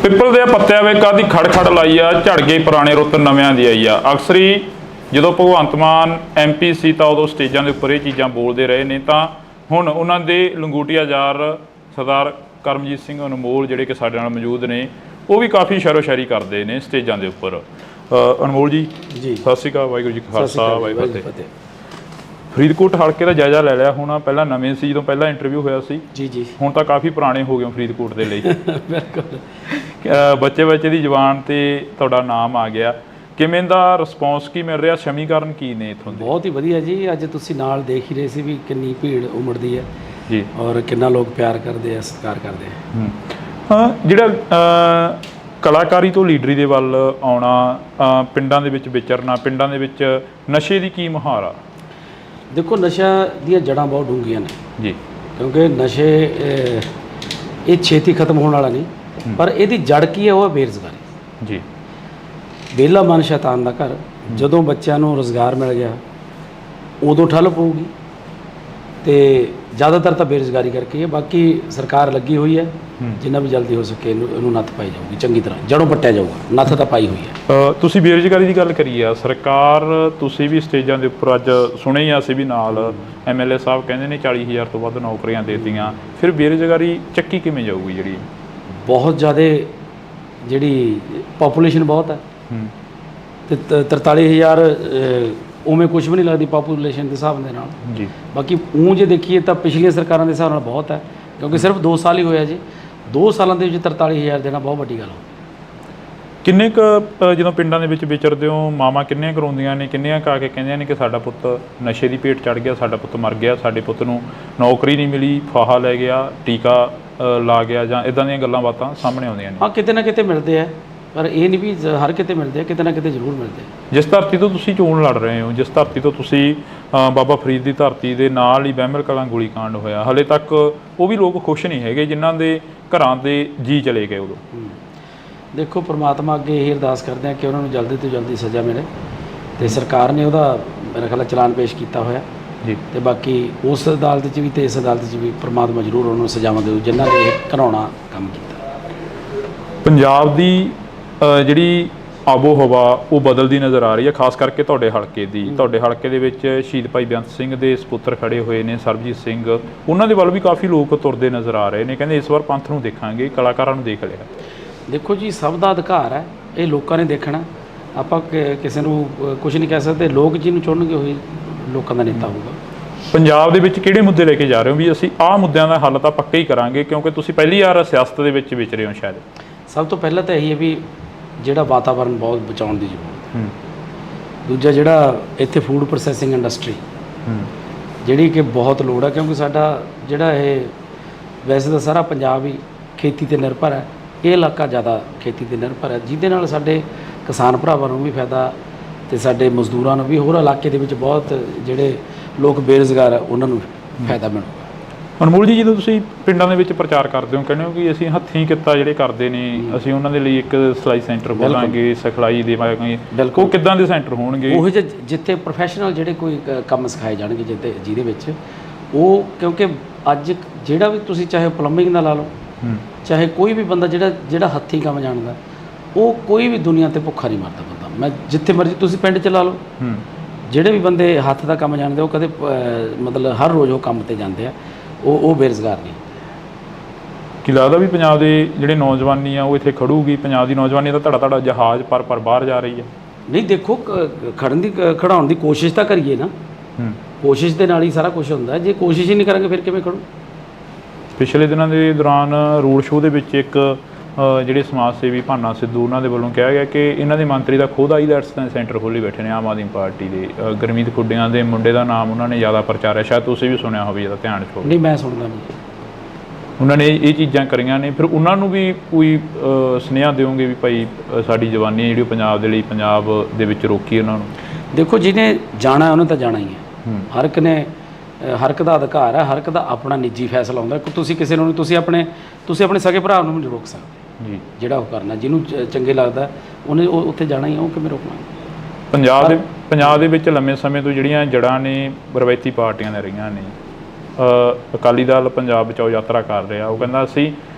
ਪਿੱਪਲ ਦੇ ਪੱਤਿਆਂ ਵੇ ਕਾਦੀ ਖੜ ਲਾਈ ਆ, ਝੜ ਗਏ ਪੁਰਾਣੇ ਰੁੱਤ ਨਵਿਆਂ ਦੀ ਆਈ ਆ। ਅਕਸਰ ਹੀ ਜਦੋਂ ਭਗਵੰਤ ਮਾਨ ਐਮਪੀ ਸੀ ਤਾਂ ਉਦੋਂ ਸਟੇਜਾਂ ਦੇ ਉੱਪਰ ਇਹ ਚੀਜ਼ਾਂ ਬੋਲਦੇ ਰਹੇ ਨੇ, ਤਾਂ ਹੁਣ ਉਹਨਾਂ ਦੇ ਲੰਗੂਟੀਆ ਯਾਰ ਸਰਦਾਰ ਕਰਮਜੀਤ ਸਿੰਘ ਅਨਮੋਲ ਜਿਹੜੇ ਕਿ ਸਾਡੇ ਨਾਲ ਮੌਜੂਦ ਨੇ, ਉਹ ਵੀ ਕਾਫੀ ਸ਼ਾਇਰੀ ਕਰਦੇ ਨੇ ਸਟੇਜਾਂ ਦੇ ਉੱਪਰ। ਅਨਮੋਲ ਜੀ, ਸਤਿ ਸ਼੍ਰੀ ਅਕਾਲ। ਵਾਹਿਗੁਰੂ ਜੀ ਕਾ ਖਾਲਸਾ, ਵਾਹਿਗੁਰੂ ਜੀ ਕੀ ਫਤਿਹ। ਫਰੀਦਕੋਟ ਹਲਕੇ ਦਾ ਜਾਇਜ਼ਾ ਲੈ ਲਿਆ ਹੋਣਾ? ਪਹਿਲਾਂ ਨਵੇਂ ਸੀ ਜਦੋਂ ਪਹਿਲਾਂ ਇੰਟਰਵਿਊ ਹੋਇਆ ਸੀ। ਜੀ। ਹੁਣ ਤਾਂ ਕਾਫੀ ਪੁਰਾਣੇ ਹੋ ਗਏ ਫਰੀਦਕੋਟ ਦੇ ਲਈ। ਬਿਲਕੁਲ। ਬੱਚੇ ਦੀ ਜ਼ੁਬਾਨ ਤੇ ਤੁਹਾਡਾ ਨਾਮ ਆ ਗਿਆ। ਕਿਵੇਂ ਦਾ ਰਿਸਪੌਂਸ ਕੀ ਮਿਲ ਰਿਹਾ? ਸਮੀਕਰਨ ਕੀ ਨੇ ਇੱਥੋਂ ਦੇ? ਬਹੁਤ ਹੀ ਵਧੀਆ ਜੀ। ਅੱਜ ਤੁਸੀਂ ਨਾਲ ਦੇਖ ਹੀ ਰਹੇ ਸੀ ਵੀ ਕਿੰਨੀ ਭੀੜ ਉਮੜਦੀ ਹੈ ਜੀ, ਔਰ ਕਿੰਨਾ ਲੋਕ ਪਿਆਰ ਕਰਦੇ ਆ, ਸਤਿਕਾਰ ਕਰਦੇ ਆ। ਹਾਂ, ਜਿਹੜਾ ਕਲਾਕਾਰੀ ਤੋਂ ਲੀਡਰੀ ਦੇ ਵੱਲ ਆਉਣਾ, ਪਿੰਡਾਂ ਦੇ ਵਿੱਚ ਵਿਚਰਨਾ, ਪਿੰਡਾਂ ਦੇ ਵਿੱਚ ਨਸ਼ੇ ਦੀ ਕੀ ਮੁਹਾਰ ਆ? ਦੇਖੋ, ਨਸ਼ਾ ਦੀਆਂ ਜੜ੍ਹਾਂ ਬਹੁਤ ਡੂੰਘੀਆਂ ਨੇ ਜੀ, ਕਿਉਂਕਿ ਨਸ਼ੇ ਇਹ ਛੇਤੀ ਖਤਮ ਹੋਣ ਵਾਲਾ ਨਹੀਂ, ਪਰ ਇਹਦੀ ਜੜ ਕੀ ਹੈ? ਉਹ ਹੈ ਬੇਰੁਜ਼ਗਾਰੀ ਜੀ। ਵਿਹਲਾ ਮਨ ਸ਼ੈਤਾਨ ਦਾ ਘਰ। ਜਦੋਂ ਬੱਚਿਆਂ ਨੂੰ ਰੁਜ਼ਗਾਰ ਮਿਲ ਗਿਆ ਉਦੋਂ ਠੱਲ ਪਊਗੀ ਤੇ ਜ਼ਿਆਦਾਤਰ ਤਾਂ ਬੇਰੁਜ਼ਗਾਰੀ ਕਰਕੇ ਹੈ। ਬਾਕੀ ਸਰਕਾਰ ਲੱਗੀ ਹੋਈ ਹੈ, ਜਿੰਨਾ ਵੀ ਜਲਦੀ ਹੋ ਸਕੇ ਇਹਨੂੰ ਨੱਥ ਪਾਈ ਜਾਊਗੀ, ਚੰਗੀ ਤਰ੍ਹਾਂ ਜੜੋਂ ਪੱਟਿਆ ਜਾਊਗਾ। ਨੱਥ ਤਾਂ ਪਾਈ ਹੋਈ ਹੈ। ਤੁਸੀਂ ਬੇਰੁਜ਼ਗਾਰੀ ਦੀ ਗੱਲ ਕਰੀ ਆ, ਸਰਕਾਰ ਤੁਸੀਂ ਵੀ ਸਟੇਜਾਂ ਦੇ ਉੱਪਰ ਅੱਜ ਸੁਣੇ ਹੀ ਅਸੀਂ ਵੀ ਨਾਲ MLA ਸਾਹਿਬ ਕਹਿੰਦੇ ਨੇ 40,000 ਤੋਂ ਵੱਧ ਨੌਕਰੀਆਂ ਦੇ ਦਿੱਤੀਆਂ, ਫਿਰ ਬੇਰੁਜ਼ਗਾਰੀ ਚੱਕੀ ਕਿਵੇਂ ਜਾਊਗੀ? ਜਿਹੜੀ ਬਹੁਤ ਜ਼ਿਆਦਾ ਜਿਹੜੀ ਪਾਪੂਲੇਸ਼ਨ ਬਹੁਤ ਹੈ ਤੇ 43,000 ਉਵੇਂ ਕੁਝ ਵੀ ਨਹੀਂ ਲੱਗਦੀ ਪਾਪੂਲੇਸ਼ਨ ਦੇ ਹਿਸਾਬ ਦੇ ਨਾਲ ਜੀ। ਬਾਕੀ ਉਹ ਜੇ ਦੇਖੀਏ ਤਾਂ ਪਿਛਲੀਆਂ ਸਰਕਾਰਾਂ ਦੇ ਹਿਸਾਬ ਨਾਲ ਬਹੁਤ ਹੈ, ਕਿਉਂਕਿ ਸਿਰਫ 2 ਸਾਲ ਹੀ ਹੋਇਆ ਜੀ। 2 ਸਾਲਾਂ ਦੇ ਵਿੱਚ 43,000 ਦੇਣਾ ਬਹੁਤ ਵੱਡੀ ਗੱਲ ਹੋ। ਕਿੰਨੇ ਕੁ ਜਦੋਂ ਪਿੰਡਾਂ ਦੇ ਵਿੱਚ ਵਿਚਰਦੇ ਹੋ, ਮਾਵਾਂ ਕਿੰਨੀਆਂ ਕਰਾਉਂਦੀਆਂ ਨੇ, ਕਿੰਨੀਆਂ ਕਾ ਕੇ ਕਹਿੰਦੀਆਂ ਨੇ ਕਿ ਸਾਡਾ ਪੁੱਤ ਨਸ਼ੇ ਦੀ ਭੇਟ ਚੜ੍ਹ ਗਿਆ, ਸਾਡਾ ਪੁੱਤ ਮਰ ਗਿਆ, ਸਾਡੇ ਪੁੱਤ ਨੂੰ ਨੌਕਰੀ ਨਹੀਂ ਮਿਲੀ, ਫਾਹਾ ਲੈ ਗਿਆ, ਟੀਕਾ ਲਾ ਗਿਆ, ਜਾਂ ਇਦਾਂ ਦੀਆਂ ਗੱਲਾਂ ਬਾਤਾਂ ਸਾਹਮਣੇ ਆਉਂਦੀਆਂ ਨੇ? ਹਾਂ, ਕਿਤੇ ਨਾ ਕਿਤੇ ਮਿਲਦੇ ਆ, ਪਰ ਇਹ ਨਹੀਂ ਵੀ ਹਰ ਕਿਤੇ ਮਿਲਦੇ ਆ, ਕਿਤੇ ਨਾ ਕਿਤੇ ਜ਼ਰੂਰ ਮਿਲਦੇ ਆ। ਜਿਸ ਧਰਤੀ ਤੋਂ ਤੁਸੀਂ ਚੋਣ ਲੜ ਰਹੇ ਹੋ, ਜਿਸ ਧਰਤੀ ਤੋਂ ਤੁਸੀਂ ਬਾਬਾ ਫਰੀਦ ਦੀ ਧਰਤੀ ਦੇ ਨਾਲ ਹੀ ਬਹਿਮਲ ਕਲਾਂ ਗੋਲੀकांड ਹੋਇਆ, ਹਲੇ ਤੱਕ ਉਹ ਵੀ ਲੋਕ ਖੁਸ਼ ਨਹੀਂ ਹੈਗੇ ਜਿਨ੍ਹਾਂ ਦੇ ਘਰਾਂ ਦੇ ਜੀ ਚਲੇ ਗਏ ਉਦੋਂ। ਦੇਖੋ, ਪ੍ਰਮਾਤਮਾ ਅੱਗੇ ਇਹ ਅਰਦਾਸ ਕਰਦੇ ਆ ਕਿ ਉਹਨਾਂ ਨੂੰ ਜਲਦੀ ਤੋਂ ਜਲਦੀ ਸਜ਼ਾ ਮਿਲੇ, ਤੇ ਸਰਕਾਰ ਨੇ ਉਹਦਾ ਮੇਰਾ ਖਿਆਲ ਚਲਾਨ ਪੇਸ਼ ਕੀਤਾ ਹੋਇਆ ਜੀ। ਤੇ ਬਾਕੀ ਉਸ ਅਦਾਲਤ 'ਚ ਵੀ ਤੇ ਇਸ ਅਦਾਲਤ 'ਚ ਵੀ ਪ੍ਰਮਾਤਮਾ ਜ਼ਰੂਰ ਉਹਨਾਂ ਨੂੰ ਸਜ਼ਾਵਾਂ ਦੇਊ ਜਿਨ੍ਹਾਂ ਨੇ ਇਹ ਘਿਨਾਉਣਾ ਕੰਮ ਕੀਤਾ। ਪੰਜਾਬ ਦੀ ਜਿਹੜੀ ਆਬੋ ਹਵਾ ਉਹ ਬਦਲਦੀ ਨਜ਼ਰ ਆ ਰਹੀ ਹੈ, ਖਾਸ ਕਰਕੇ ਤੁਹਾਡੇ ਹਲਕੇ ਦੀ। ਤੁਹਾਡੇ ਹਲਕੇ ਦੇ ਵਿੱਚ ਸ਼ਹੀਦ ਭਾਈ ਬੇਅੰਤ ਸਿੰਘ ਦੇ ਸਪੁੱਤਰ ਖੜੇ ਹੋਏ ਨੇ, ਸਰਬਜੀਤ ਸਿੰਘ, ਉਹਨਾਂ ਦੇ ਵੱਲ ਵੀ ਕਾਫੀ ਲੋਕ ਤੁਰਦੇ ਨਜ਼ਰ ਆ ਰਹੇ ਨੇ, ਕਹਿੰਦੇ ਇਸ ਵਾਰ ਪੰਥ ਨੂੰ ਦੇਖਾਂਗੇ, ਕਲਾਕਾਰਾਂ ਨੂੰ ਦੇਖ ਲਿਆ। ਦੇਖੋ ਜੀ, ਸਭ ਦਾ ਅਧਿਕਾਰ ਹੈ, ਇਹ ਲੋਕਾਂ ਨੇ ਦੇਖਣਾ। ਆਪਾਂ ਕਿਸੇ ਨੂੰ ਕੁਝ ਨਹੀਂ ਕਹਿ ਸਕਦੇ, ਲੋਕ ਜਿਹਨੂੰ ਚੁਣਨਗੇ ਉਹੀ ਲੋਕਾਂ ਦਾ ਨੇਤਾ ਹੋਊਗਾ। ਪੰਜਾਬ ਦੇ ਵਿੱਚ ਕਿਹੜੇ ਮੁੱਦੇ ਲੈ ਕੇ ਜਾ ਰਹੇ ਹੋ ਵੀ ਅਸੀਂ ਆਹ ਮੁੱਦਿਆਂ ਦਾ ਹੱਲ ਤਾਂ ਪੱਕਾ ਹੀ ਕਰਾਂਗੇ, ਕਿਉਂਕਿ ਤੁਸੀਂ ਪਹਿਲੀ ਵਾਰ ਸਿਆਸਤ ਦੇ ਵਿੱਚ ਵਿਚਰੇ ਹੋ ਸ਼ਾਇਦ? ਸਭ ਤੋਂ ਪਹਿਲਾਂ ਤਾਂ ਇਹੀ ਹੈ ਵੀ ਜਿਹੜਾ ਵਾਤਾਵਰਨ ਬਹੁਤ ਬਚਾਉਣ ਦੀ ਜ਼ਰੂਰਤ ਹੈ। ਦੂਜਾ, ਜਿਹੜਾ ਇੱਥੇ ਫੂਡ ਪ੍ਰੋਸੈਸਿੰਗ ਇੰਡਸਟਰੀ ਜਿਹੜੀ ਕਿ ਬਹੁਤ ਲੋੜ ਹੈ, ਕਿਉਂਕਿ ਸਾਡਾ ਜਿਹੜਾ ਇਹ ਵੈਸੇ ਤਾਂ ਸਾਰਾ ਪੰਜਾਬ ਹੀ ਖੇਤੀ 'ਤੇ ਨਿਰਭਰ ਹੈ, ਇਹ ਇਲਾਕਾ ਜ਼ਿਆਦਾ ਖੇਤੀ 'ਤੇ ਨਿਰਭਰ ਹੈ, ਜਿਹਦੇ ਨਾਲ ਸਾਡੇ ਕਿਸਾਨ ਭਰਾਵਾਂ ਨੂੰ ਵੀ ਫਾਇਦਾ ਤੇ ਸਾਡੇ ਮਜ਼ਦੂਰਾਂ ਨੂੰ ਵੀ, ਹੋਰ ਇਲਾਕੇ ਦੇ ਵਿੱਚ ਬਹੁਤ ਜਿਹੜੇ ਲੋਕ ਬੇਰੁਜ਼ਗਾਰ ਆ ਉਹਨਾਂ ਨੂੰ ਫਾਇਦਾ ਮਿਲੂਗਾ। ਅਨਮੋਲ ਜੀ, ਜਦੋਂ ਤੁਸੀਂ ਪਿੰਡਾਂ ਦੇ ਵਿੱਚ ਪ੍ਰਚਾਰ ਕਰਦੇ ਹੋ, ਕਹਿੰਦੇ ਹੋ ਕਿ ਅਸੀਂ ਹੱਥੀਂ ਕਿੱਤਾ ਜਿਹੜੇ ਕਰਦੇ ਨੇ, ਅਸੀਂ ਉਹਨਾਂ ਦੇ ਲਈ ਇੱਕ ਸਿਲਾਈ ਸੈਂਟਰ ਖੋਲਾਂਗੇ, ਸਿਖਲਾਈ ਦੇਵਾਂਗੇ, ਉਹ ਕਿੱਦਾਂ ਦੇ ਸੈਂਟਰ ਹੋਣਗੇ? ਉਹ ਜਿੱਥੇ ਪ੍ਰੋਫੈਸ਼ਨਲ ਜਿਹੜੇ ਕੋਈ ਕੰਮ ਸਿਖਾਏ ਜਾਣਗੇ, ਜਿਹਦੇ ਵਿੱਚ ਉਹ, ਕਿਉਂਕਿ ਅੱਜ ਜਿਹੜਾ ਵੀ ਤੁਸੀਂ ਚਾਹੇ ਪਲੰਬਿੰਗ ਦਾ ਲਾ ਲਓ, ਚਾਹੇ ਕੋਈ ਵੀ ਬੰਦਾ ਜਿਹੜਾ ਹੱਥੀਂ ਕੰਮ ਜਾਣਦਾ, ਉਹ ਕੋਈ ਵੀ ਦੁਨੀਆ 'ਤੇ ਭੁੱਖਾ ਨਹੀਂ ਮਰਦਾ ਬੰਦਾ। ਮੈਂ ਜਿੱਥੇ ਮਰਜ਼ੀ ਤੁਸੀਂ ਪਿੰਡ 'ਚ ਲਾ ਲਓ, ਜਿਹੜੇ ਵੀ ਬੰਦੇ ਹੱਥ ਦਾ ਕੰਮ ਜਾਣਦੇ ਉਹ ਕਦੇ ਮਤਲਬ ਹਰ ਰੋਜ਼ ਉਹ ਕੰਮ 'ਤੇ ਜਾਂਦੇ ਆ, ਉਹ ਬੇਰੁਜ਼ਗਾਰ ਨਹੀਂ। ਕੀ ਲੱਗਦਾ ਵੀ ਪੰਜਾਬ ਦੇ ਜਿਹੜੇ ਨੌਜਵਾਨੀ ਆ ਉਹ ਇੱਥੇ ਖੜੂਗੀ? ਪੰਜਾਬ ਦੀ ਨੌਜਵਾਨੀ ਦਾ ਧੜਾ ਜਹਾਜ਼ ਪਰ ਬਾਹਰ ਜਾ ਰਹੀ ਹੈ। ਨਹੀਂ, ਦੇਖੋ, ਖੜਾਉਣ ਦੀ ਕੋਸ਼ਿਸ਼ ਤਾਂ ਕਰੀਏ ਨਾ। ਕੋਸ਼ਿਸ਼ ਦੇ ਨਾਲ ਹੀ ਸਾਰਾ ਕੁਝ ਹੁੰਦਾ। ਜੇ ਕੋਸ਼ਿਸ਼ ਹੀ ਨਹੀਂ ਕਰਾਂਗੇ ਫਿਰ ਕਿਵੇਂ ਖੜੂ? ਪਿਛਲੇ ਦਿਨਾਂ ਦੇ ਦੌਰਾਨ ਰੋਡ ਸ਼ੋਅ ਦੇ ਵਿੱਚ ਇੱਕ ਜਿਹੜੇ ਸਮਾਜ ਸੇਵੀ ਭਾਨਾ ਸਿੱਧੂ, ਉਹਨਾਂ ਦੇ ਵੱਲੋਂ ਕਿਹਾ ਗਿਆ ਕਿ ਇਹਨਾਂ ਦੇ ਮੰਤਰੀ ਦਾ ਖੁਦ ਆਈਲੈਟਸ ਦਾ ਸੈਂਟਰ ਖੋਲ੍ਹੀ ਬੈਠੇ ਨੇ ਆਮ ਆਦਮੀ ਪਾਰਟੀ ਦੇ। ਗੁਰਮੀਤ ਖੁੱਡੀਆਂ ਦੇ ਮੁੰਡੇ ਦਾ ਨਾਮ ਉਹਨਾਂ ਨੇ ਜ਼ਿਆਦਾ ਪ੍ਰਚਾਰਿਆ, ਸ਼ਾਇਦ ਤੁਸੀਂ ਵੀ ਸੁਣਿਆ ਹੋਵੇ, ਇਹਦਾ ਧਿਆਨ 'ਚ ਹੋਵੇ। ਨਹੀਂ, ਮੈਂ ਸੁਣਦਾ ਨਹੀਂ। ਉਹਨਾਂ ਨੇ ਇਹ ਚੀਜ਼ਾਂ ਕਰੀਆਂ ਨੇ, ਫਿਰ ਉਹਨਾਂ ਨੂੰ ਵੀ ਕੋਈ ਸੁਨੇਹਾ ਦਿਓਗੇ ਵੀ ਭਾਈ ਸਾਡੀ ਜਵਾਨੀ ਜਿਹੜੀ ਪੰਜਾਬ ਦੇ ਲਈ ਪੰਜਾਬ ਦੇ ਵਿੱਚ ਰੋਕੀ ਉਹਨਾਂ ਨੂੰ? ਦੇਖੋ, ਜਿਹਨੇ ਜਾਣਾ ਉਹਨੇ ਤਾਂ ਜਾਣਾ ਹੀ ਹੈ। ਹਰ ਇੱਕ ਦਾ ਅਧਿਕਾਰ ਹੈ, ਹਰ ਇੱਕ ਦਾ ਆਪਣਾ ਨਿੱਜੀ ਫੈਸਲਾ ਹੁੰਦਾ। ਤੁਸੀਂ ਕਿਸੇ ਨੂੰ ਤੁਸੀਂ ਆਪਣੇ ਸਕੇ ਭਰਾ ਨੂੰ ਨਹੀਂ ਰੋਕ ਸਕਦੇ ਜੀ। ਜਿਹੜਾ ਉਹ ਕਰਨਾ, ਜਿਹਨੂੰ ਚੰਗੇ ਲੱਗਦਾ ਉਹਨੇ ਉੱਥੇ ਜਾਣਾ ਹੀ, ਉਹ ਕਿਵੇਂ ਰੋਕਣਾ? ਪੰਜਾਬ ਦੇ ਵਿੱਚ ਲੰਮੇ ਸਮੇਂ ਤੋਂ ਜਿਹੜੀਆਂ ਜੜ੍ਹਾਂ ਨੇ ਰਵਾਇਤੀ ਪਾਰਟੀਆਂ ਦੇ ਰਹੀਆਂ ਨੇ। ਅਕਾਲੀ ਦਲ ਪੰਜਾਬ ਬਚਾਓ ਯਾਤਰਾ ਕਰ ਰਿਹਾ, ਉਹ ਕਹਿੰਦਾ ਅਸੀਂ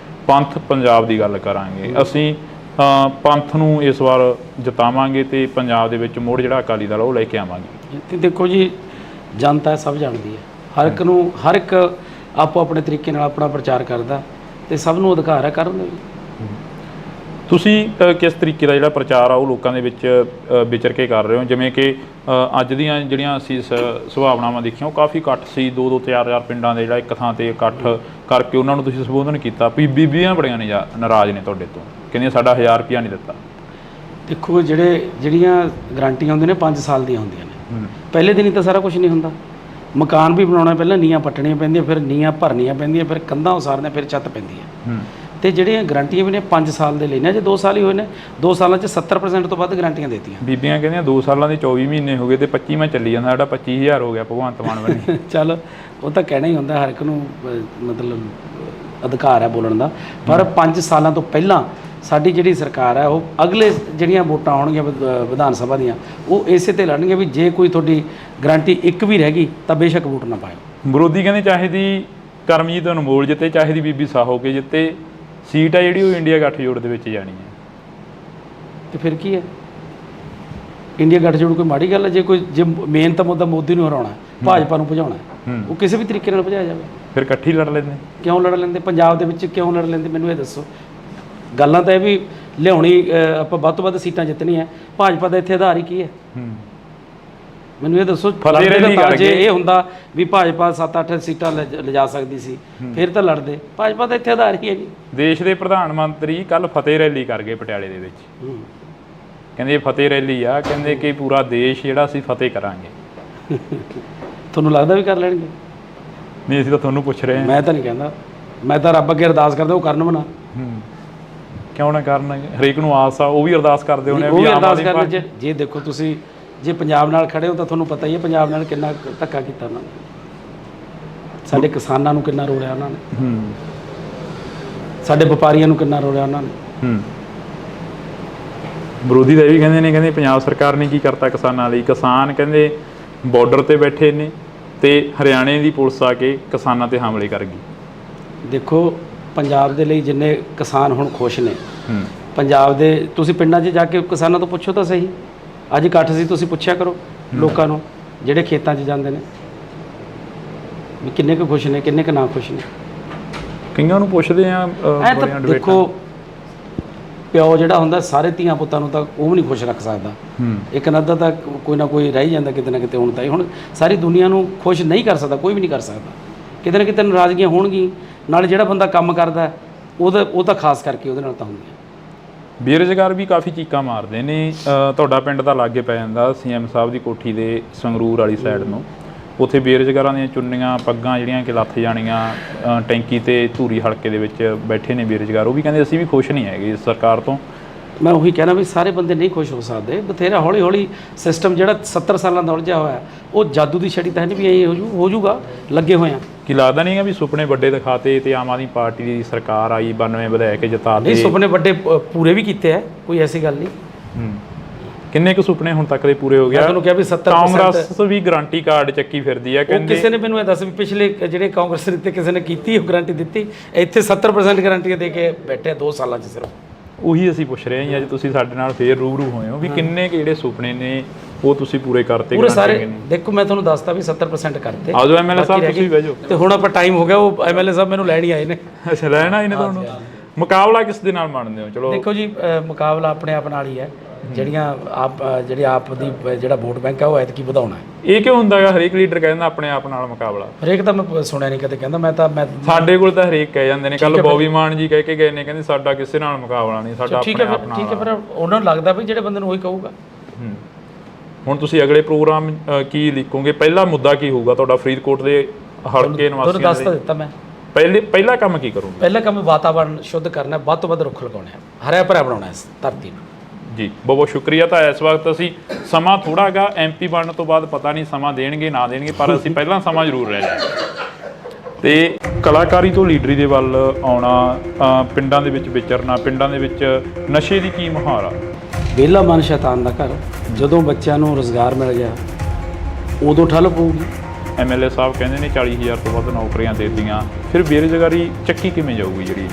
ਪੰਥ ਪੰਜਾਬ ਦੀ ਗੱਲ ਕਰਾਂਗੇ, ਅਸੀਂ ਪੰਥ ਨੂੰ ਇਸ ਵਾਰ ਜਿਤਾਵਾਂਗੇ ਤੇ ਪੰਜਾਬ ਦੇ ਵਿੱਚ ਮੁੜ ਜਿਹੜਾ ਅਕਾਲੀ ਦਲ ਉਹ ਲੈ ਕੇ ਆਵਾਂਗੇ। ਤੇ ਦੇਖੋ ਜੀ, ਜਨਤਾ ਸਭ ਜਾਣਦੀ ਹੈ, ਹਰ ਇੱਕ ਆਪੋ ਆਪਣੇ ਤਰੀਕੇ ਨਾਲ ਆਪਣਾ ਪ੍ਰਚਾਰ ਕਰਦਾ ਤੇ ਸਭ ਨੂੰ ਅਧਿਕਾਰ ਹੈ ਕਰਨ ਦਾ ਵੀ। ਤੁਸੀਂ ਕਿਸ ਤਰੀਕੇ ਦਾ ਜਿਹੜਾ ਪ੍ਰਚਾਰ ਆ ਉਹ ਲੋਕਾਂ ਦੇ ਵਿੱਚ ਵਿਚਰ ਕੇ ਕਰ ਰਹੇ ਹੋ? ਜਿਵੇਂ ਕਿ ਅੱਜ ਦੀਆਂ ਜਿਹੜੀਆਂ ਅਸੀਂ ਸੁਭਾਵਨਾਵਾਂ ਦੇਖੀਆਂ, ਉਹ ਕਾਫੀ ਇਕੱਠ ਸੀ, 2-2 4-4 ਪਿੰਡਾਂ ਦੇ ਜਿਹੜਾ ਇੱਕ ਥਾਂ 'ਤੇ ਇਕੱਠ ਕਰਕੇ ਉਹਨਾਂ ਨੂੰ ਤੁਸੀਂ ਸੰਬੋਧਨ ਕੀਤਾ। ਬੀਬੀਆਂ ਬੜੀਆਂ ਨੇ ਨਾਰਾਜ਼ ਨੇ ਤੁਹਾਡੇ ਤੋਂ, ਕਹਿੰਦੀਆਂ ਸਾਡਾ 1000 ਰੁਪਇਆ ਨਹੀਂ ਦਿੱਤਾ। ਦੇਖੋ, ਜਿਹੜੀਆਂ ਗਰੰਟੀਆਂ ਹੁੰਦੀਆਂ ਨੇ 5 ਸਾਲ ਦੀਆਂ ਹੁੰਦੀਆਂ ਨੇ। ਪਹਿਲੇ ਦਿਨ ਹੀ ਤਾਂ ਸਾਰਾ ਕੁਝ ਨਹੀਂ ਹੁੰਦਾ। ਮਕਾਨ ਵੀ ਬਣਾਉਣਾ, ਪਹਿਲਾਂ ਨੀਹਾਂ ਪੱਟਣੀਆਂ ਪੈਂਦੀਆਂ, ਫਿਰ ਨੀਹਾਂ ਭਰਨੀਆਂ ਪੈਂਦੀਆਂ, ਫਿਰ ਕੰਧਾਂ ਉਸਾਰਨੀਆਂ, ਫਿਰ ਛੱਤ ਪੈਂਦੀ ਹੈ। ਤੇ ਜਿਹੜੀਆਂ ਗਰੰਟੀਆਂ ਵੀ ਨੇ 5 ਸਾਲ ਦੇ ਲੈਣੇ, ਜੇ 2 ਸਾਲ ਹੀ ਹੋਏ ਨੇ, 2 ਸਾਲਾਂ 'ਚ 70% ਤੋਂ ਵੱਧ ਗਰੰਟੀਆਂ ਦਿੱਤੀਆਂ। ਬੀਬੀਆਂ ਕਹਿੰਦੀਆਂ 2 ਸਾਲਾਂ ਦੇ 24 ਮਹੀਨੇ ਹੋ ਗਏ ਤੇ 25ਵਾਂ ਚੱਲੀ ਜਾਂਦਾ, ਸਾਡਾ 25000 ਹੋ ਗਿਆ ਭਗਵੰਤ ਮਾਨ ਬਣੇ। ਚੱਲ, ਉਹ ਤਾਂ ਕਹਿਣਾ ਹੀ ਹੁੰਦਾ, ਹਰ ਇੱਕ ਨੂੰ ਮਤਲਬ ਅਧਿਕਾਰ ਹੈ ਬੋਲਣ ਦਾ। ਪਰ 5 ਸਾਲਾਂ ਤੋਂ ਪਹਿਲਾਂ ਸਾਡੀ ਜਿਹੜੀ ਸਰਕਾਰ ਹੈ ਉਹ ਅਗਲੇ ਜਿਹੜੀਆਂ ਵੋਟਾਂ ਆਉਣਗੀਆਂ ਵਿਧਾਨ ਸਭਾ ਦੀਆਂ ਉਹ ਇਸੇ ਤੇ ਲੜਨਗੇ ਵੀ ਜੇ ਕੋਈ ਤੁਹਾਡੀ ਗਰੰਟੀ ਇੱਕ ਵੀ ਰਹਿ ਗਈ ਤਾਂ ਬੇਸ਼ੱਕ ਵੋਟ ਨਾ ਪਾਇਓ। ਵਿਰੋਧੀ ਕਹਿੰਦੇ ਚਾਹੇ ਦੀ ਕਰਮਜੀਤ ਅਨਮੋਲ ਜਿੱਤੇ, ਚਾਹੇ ਦੀ ਬੀਬੀ ਸਾਹੋ ਕੇ ਜਿੱਤੇ, ਸੀਟ ਆ ਜਿਹੜੀ ਉਹ ਇੰਡੀਆ ਗੱਠਜੋੜ ਦੇ ਵਿੱਚ ਜਾਣੀ ਹੈ। ਤੇ ਫਿਰ ਕੀ ਹੈ, ਇੰਡੀਆ ਗੱਠਜੋੜ ਕੋਈ ਮਾੜੀ ਗੱਲ ਹੈ? ਜੇ ਮੇਨ ਤਾਂ ਮੁੱਦਾ ਮੋਦੀ ਨੂੰ ਹਰਾਉਣਾ, ਭਾਜਪਾ ਨੂੰ ਭਜਾਉਣਾ, ਉਹ ਕਿਸੇ ਵੀ ਤਰੀਕੇ ਨਾਲ ਭਜਾਇਆ ਜਾਵੇ। ਫਿਰ ਇਕੱਠੀ ਲੜ ਲੈਂਦੇ। ਕਿਉਂ ਲੜ ਲੈਂਦੇ? ਪੰਜਾਬ ਦੇ ਵਿੱਚ ਕਿਉਂ ਲੜ ਲੈਂਦੇ ਮੈਨੂੰ ਇਹ ਦੱਸੋ। ਗੱਲਾਂ ਤਾਂ ਇਹ ਵੀ ਲਿਆਉਣੀ ਆਪਾਂ ਵੱਧ ਤੋਂ ਵੱਧ ਸੀਟਾਂ ਜਿੱਤਣੀਆਂ, ਭਾਜਪਾ ਦਾ ਇੱਥੇ ਆਧਾਰ ਹੀ ਕੀ ਹੈ? ਮੈਨੂੰ ਇਹ ਦੱਸੋ। ਜੇ ਇਹ ਹੁੰਦਾ ਵੀ ਭਾਜਪਾ 7-8 ਸੀਟਾਂ ਲਿਜਾ ਸਕਦੀ ਸੀ ਫਿਰ ਤਾਂ ਲੜਦੇ। ਭਾਜਪਾ ਦਾ ਇੱਥੇ ਆਧਾਰ ਹੀ ਹੈ ਜੀ। ਦੇਸ਼ ਦੇ ਪ੍ਰਧਾਨ ਮੰਤਰੀ ਕੱਲ ਫਤਿਹ ਰੈਲੀ ਕਰ ਗਏ ਪਟਿਆਲੇ ਦੇ ਵਿੱਚ। ਕਹਿੰਦੇ ਫਤਿਹ ਰੈਲੀ ਆ, ਕਹਿੰਦੇ ਕਿ ਪੂਰਾ ਦੇਸ਼ ਜਿਹੜਾ ਅਸੀਂ ਫਤਿਹ ਕਰਾਂਗੇ। ਤੁਹਾਨੂੰ ਲੱਗਦਾ ਵੀ ਕਰ ਲੈਣਗੇ? ਨਹੀਂ, ਅਸੀਂ ਤਾਂ ਤੁਹਾਨੂੰ ਪੁੱਛ ਰਹੇ ਹਾਂ। ਮੈਂ ਤਾਂ ਨਹੀਂ ਕਹਿੰਦਾ, ਮੈਂ ਤਾਂ ਰੱਬ ਅੱਗੇ ਅਰਦਾਸ ਕਰਦਾ ਉਹ ਕਰਨ ਬਣਾ। ਕਿਉਂ ਨਾ ਕਰਨ? ਹਰੇਕ ਨੂੰ ਆਸ ਆ, ਉਹ ਵੀ ਅਰਦਾਸ ਕਰਦੇ ਹੋਣੇ ਵੀ ਅਰਦਾਸ ਕਰਨ। ਜੇ ਦੇਖੋ ਤੁਸੀਂ ਜੇ ਪੰਜਾਬ ਨਾਲ ਖੜੇ ਹੋ ਤਾਂ ਤੁਹਾਨੂੰ ਪਤਾ ਹੀ ਹੈ ਪੰਜਾਬ ਨਾਲ ਕਿੰਨਾ ਧੱਕਾ ਕੀਤਾ ਉਹਨਾਂ ਨੇ, ਸਾਡੇ ਕਿਸਾਨਾਂ ਨੂੰ ਕਿੰਨਾ ਰੋਲਿਆ ਉਹਨਾਂ ਨੇ, ਸਾਡੇ ਵਪਾਰੀਆਂ ਨੂੰ ਕਿੰਨਾ ਰੋਲਿਆ ਉਹਨਾਂ ਨੇ। ਵਿਰੋਧੀ ਤਾਂ ਇਹ ਵੀ ਕਹਿੰਦੇ ਨੇ, ਕਹਿੰਦੇ ਪੰਜਾਬ ਸਰਕਾਰ ਨੇ ਕੀ ਕਰਤਾ ਕਿਸਾਨਾਂ ਲਈ। ਕਿਸਾਨ ਕਹਿੰਦੇ ਬਾਰਡਰ ਤੇ ਬੈਠੇ ਨੇ ਤੇ ਹਰਿਆਣੇ ਦੀ ਪੁਲਿਸ ਆ ਕੇ ਕਿਸਾਨਾਂ ਤੇ ਹਮਲੇ ਕਰ ਗਈ। ਦੇਖੋ ਪੰਜਾਬ ਦੇ ਲਈ ਜਿੰਨੇ ਕਿਸਾਨ ਹੁਣ ਖੁਸ਼ ਨੇ, ਪੰਜਾਬ ਦੇ ਤੁਸੀਂ ਪਿੰਡਾਂ 'ਚ ਜਾ ਕੇ ਕਿਸਾਨਾਂ ਤੋਂ ਪੁੱਛੋ ਤਾਂ ਸਹੀ। ਅੱਜ ਇਕੱਠ ਸੀ, ਤੁਸੀਂ ਪੁੱਛਿਆ ਕਰੋ ਲੋਕਾਂ ਨੂੰ ਜਿਹੜੇ ਖੇਤਾਂ 'ਚ ਜਾਂਦੇ ਨੇ ਵੀ ਕਿੰਨੇ ਕੁ ਖੁਸ਼ ਨੇ, ਕਿੰਨੇ ਕੁ ਨਾ ਖੁਸ਼ ਨੇ। ਕਈਆਂ ਨੂੰ ਪੁੱਛਦੇ ਆ। ਦੇਖੋ ਪਿਓ ਜਿਹੜਾ ਹੁੰਦਾ ਸਾਰੇ ਧੀਆਂ ਪੁੱਤਾਂ ਨੂੰ ਤਾਂ ਉਹ ਵੀ ਨਹੀਂ ਖੁਸ਼ ਰੱਖ ਸਕਦਾ। ਇੱਕ ਨੱਦਾ ਤਾਂ ਕੋਈ ਨਾ ਕੋਈ ਰਹਿ ਜਾਂਦਾ ਕਿਤੇ ਨਾ ਕਿਤੇ। ਹੁਣ ਸਾਰੀ ਦੁਨੀਆ ਨੂੰ ਖੁਸ਼ ਨਹੀਂ ਕਰ ਸਕਦਾ, ਕੋਈ ਵੀ ਨਹੀਂ ਕਰ ਸਕਦਾ। ਕਿਤੇ ਨਾ ਕਿਤੇ ਨਾਰਾਜ਼ਗੀਆਂ ਹੋਣਗੀਆਂ। ਨਾਲ ਜਿਹੜਾ ਬੰਦਾ ਕੰਮ ਕਰਦਾ ਉਹ ਤਾਂ ਖਾਸ ਕਰਕੇ ਉਹਦੇ ਨਾਲ ਤਾਂ ਹੁੰਦੀ ਹੈ। ਬੇਰੁਜ਼ਗਾਰ ਵੀ ਕਾਫੀ ਚੀਕਾਂ ਮਾਰਦੇ ਨੇ। ਤੁਹਾਡਾ ਪਿੰਡ ਤਾਂ ਲਾਗੇ ਪੈ ਜਾਂਦਾ ਸੀਐਮ ਸਾਹਿਬ ਦੀ ਕੋਠੀ ਦੇ ਸੰਗਰੂਰ ਵਾਲੀ ਸਾਈਡ ਨੂੰ। ਉੱਥੇ ਬੇਰੁਜ਼ਗਾਰਾਂ ਦੀਆਂ ਚੁੰਨੀਆਂ ਪੱਗਾਂ ਜਿਹੜੀਆਂ ਕਿ ਲੱਥ ਜਾਣੀਆਂ, ਟੈਂਕੀ ਤੇ ਧੂਰੀ ਹਲਕੇ ਦੇ ਵਿੱਚ ਬੈਠੇ ਨੇ ਬੇਰੁਜ਼ਗਾਰ। ਉਹ ਵੀ ਕਹਿੰਦੇ ਅਸੀਂ ਵੀ ਖੁਸ਼ ਨਹੀਂ ਹੈਗੇ ਇਸ ਸਰਕਾਰ ਤੋਂ। ਮੈਂ ਉਹੀ ਕਹਿਣਾ ਵੀ ਸਾਰੇ ਬੰਦੇ ਨਹੀਂ ਖੁਸ਼ ਹੋ ਸਕਦੇ। ਬਥੇਰਾ ਹੌਲੀ ਹੌਲੀ ਸਿਸਟਮ ਜਿਹੜਾ 70 ਸਾਲਾਂ ਦਾ ਉਲਝਿਆ ਹੋਇਆ ਉਹ ਜਾਦੂ ਦੀ ਛੜੀ ਤਾਂ ਨਹੀਂ ਵੀ ਇਹ ਹੋ ਜੂਗਾ। ਲੱਗੇ ਹੋਏ ਆ। ਕੀ ਲੱਗਦਾ ਨਹੀਂ ਵੀ ਸੁਪਨੇ ਵੱਡੇ ਦਿਖਾਤੇ ਤੇ ਆਮ ਆਦਮੀ ਪਾਰਟੀ ਦੀ ਸਰਕਾਰ ਆਈ 92 ਵਿਧਾਇਕ ਜਿਤਾ ਨਹੀਂ, ਸੁਪਨੇ ਵੱਡੇ ਪੂਰੇ ਵੀ ਕੀਤੇ ਆ, ਕੋਈ ਐਸੀ ਗੱਲ ਨਹੀਂ। ਕਿੰਨੇ ਕੁ ਸੁਪਨੇ ਹੁਣ ਤੱਕ ਦੇ ਪੂਰੇ ਹੋ ਗਿਆ? ਤੁਹਾਨੂੰ ਕਿਹਾ ਵੀ 70% ਕਾਂਗਰਸ ਵੀ ਗਾਰੰਟੀ ਕਾਰਡ ਚੱਕੀ ਫਿਰਦੀ ਆ। ਕਹਿੰਦੇ ਕਿਸੇ ਨੇ ਮੈਨੂੰ ਇਹ ਦੱਸ ਵੀ ਪਿਛਲੇ ਜਿਹੜੇ ਕਾਂਗਰਸ ਦਿੱਤੇ ਕਿਸੇ ਨੇ ਕੀਤੀ ਉਹ ਗਾਰੰਟੀ ਦਿੱਤੀ? ਇੱਥੇ 70% ਗਾਰੰਟੀਆਂ ਦੇ ਕੇ ਬੈਠੇ 2 ਸਾਲਾਂ 'ਚ ਸਿਰਫ। ਉਹੀ ਅਸੀਂ ਪੁੱਛ ਰਹੇ ਹਾਂ ਅੱਜ ਤੁਸੀਂ ਸਾਡੇ ਨਾਲ ਫੇਰ ਰੂਬਰੂ ਹੋਏ ਹੋ ਵੀ ਕਿੰਨੇ ਜਿਹੜੇ ਸੁਪਨੇ ਨੇ ਉਹ ਤੁਸੀਂ ਪੂਰੇ ਕਰਤੇ? ਪੂਰੇ ਸਾਰੇ। ਦੇਖੋ ਮੈਂ ਤੁਹਾਨੂੰ ਦੱਸਦਾ ਵੀ 70% ਕਰਤੇ। ਆਜੋ ਐਮਐਲਏ ਸਾਹਿਬ ਤੁਸੀਂ ਬਹਿ ਜਾਓ। ਤੇ ਹੁਣ ਆਪਾਂ ਟਾਈਮ ਹੋ ਗਿਆ, ਉਹ ਐਮਐਲਏ ਸਾਹਿਬ ਮੈਨੂੰ ਲੈਣ ਹੀ ਆਏ ਨੇ। ਅੱਛਾ, ਲੈਣ ਆਏ ਨੇ ਤੁਹਾਨੂੰ? ਮੁਕਾਬਲਾ ਕਿਸ ਦੇ ਨਾਲ ਮੰਨਦੇ ਹੋ? ਚਲੋ ਦੇਖੋ ਜੀ, ਮੁਕਾਬਲਾ ਆਪਣੇ ਆਪ ਨਾਲ ਹੀ ਹੈ। ਜਿਹੜੀ ਆਪ ਦੀ ਜਿਹੜਾ ਵੋਟ ਬੈਂਕ ਹੈ ਉਹ ਐਤਕੀ ਵਧਾਉਣਾ ਹੈ। ਇਹ ਕਿਉਂ ਹੁੰਦਾ ਹੈ? ਹਰੇਕ ਲੀਡਰ ਕਹਿੰਦਾ ਆਪਣੇ ਆਪ ਨਾਲ ਮੁਕਾਬਲਾ। ਹਰੇਕ ਤਾਂ ਮੈਂ ਸੁਣਿਆ ਨਹੀਂ ਕਦੇ ਕਹਿੰਦਾ। ਮੈਂ ਸਾਡੇ ਕੋਲ ਤਾਂ ਹਰੇਕ ਕਹਿ ਜਾਂਦੇ ਨੇ। ਕੱਲ ਬੌਬੀ ਮਾਨ ਜੀ ਕਹਿ ਕੇ ਗਏ ਨੇ, ਕਹਿੰਦੇ ਸਾਡਾ ਕਿਸੇ ਨਾਲ ਮੁਕਾਬਲਾ ਨਹੀਂ, ਸਾਡਾ ਆਪਣੇ ਆਪ ਨਾਲ। ਠੀਕ ਹੈ, ਪਰ ਉਹਨਾਂ ਨੂੰ ਲੱਗਦਾ ਵੀ ਜਿਹੜੇ ਬੰਦੇ ਨੂੰ ਉਹੀ ਕਹੂਗਾ। ਹੁਣ ਤੁਸੀਂ ਅਗਲੇ ਪ੍ਰੋਗਰਾਮ ਕੀ ਲਿਖੋਗੇ? ਪਹਿਲਾ ਮੁੱਦਾ ਕੀ ਹੋਊਗਾ ਤੁਹਾਡਾ ਫਰੀਦਕੋਟ ਦੇ ਹਲਕੇ ਨਿਵਾਸੀਆਂ ਤੁਹਾਨੂੰ ਦੱਸ ਤਾਂ ਦਿੱਤਾ ਮੈਂ। ਪਹਿਲਾ ਕੰਮ ਕੀ ਕਰੋਗੇ? ਪਹਿਲਾ ਕੰਮ ਵਾਤਾਵਰਣ ਸ਼ੁੱਧ ਕਰਨਾ, ਵੱਧ ਤੋਂ ਵੱਧ ਰੁੱਖ ਲਗਾਉਣੇ ਆ, ਹਰਿਆ ਭਰਿਆ ਬਣਾਉਣਾ ਇਸ ਧਰਤੀ ਨੂੰ। ਜੀ ਬਹੁਤ ਬਹੁਤ ਸ਼ੁਕਰੀਆ। ਤਾਂ ਇਸ ਵਕਤ ਅਸੀਂ ਸਮਾਂ ਥੋੜਾ ਗਾ ਐਮਪੀ ਬਣਨ ਤੋਂ ਬਾਅਦ ਪਤਾ ਨਹੀਂ ਸਮਾਂ ਦੇਣਗੇ ਨਾ ਦੇਣਗੇ, ਪਰ ਅਸੀਂ ਪਹਿਲਾਂ ਸਮਾਂ ਜ਼ਰੂਰ ਲੈ ਲਿਆ। ਤੇ ਕਲਾਕਾਰੀ ਤੋਂ ਲੀਡਰੀ ਦੇ ਵੱਲ ਆਉਣਾ, ਪਿੰਡਾਂ ਦੇ ਵਿੱਚ ਵਿਚਰਨਾ, ਪਿੰਡਾਂ ਦੇ ਵਿੱਚ ਨਸ਼ੇ ਦੀ ਕੀ ਮੁਹਾਰ ਆ? ਵਿਹਲਾ ਮਨ ਸ਼ੈਤਾਨ ਦਾ ਘਰ। ਜਦੋਂ ਬੱਚਿਆਂ ਨੂੰ ਰੁਜ਼ਗਾਰ ਮਿਲ ਗਿਆ ਉਦੋਂ ਠੱਲ ਪਊਗੀ। ਐਮਐਲਏ ਸਾਹਿਬ ਕਹਿੰਦੇ ਨੇ 40,000 ਤੋਂ ਵੱਧ ਨੌਕਰੀਆਂ ਦੇ ਦਿੱਤੀਆਂ, ਫਿਰ ਬੇਰੁਜ਼ਗਾਰੀ ਚੱਕੀ ਕਿਵੇਂ ਜਾਊਗੀ? ਜਿਹੜੀ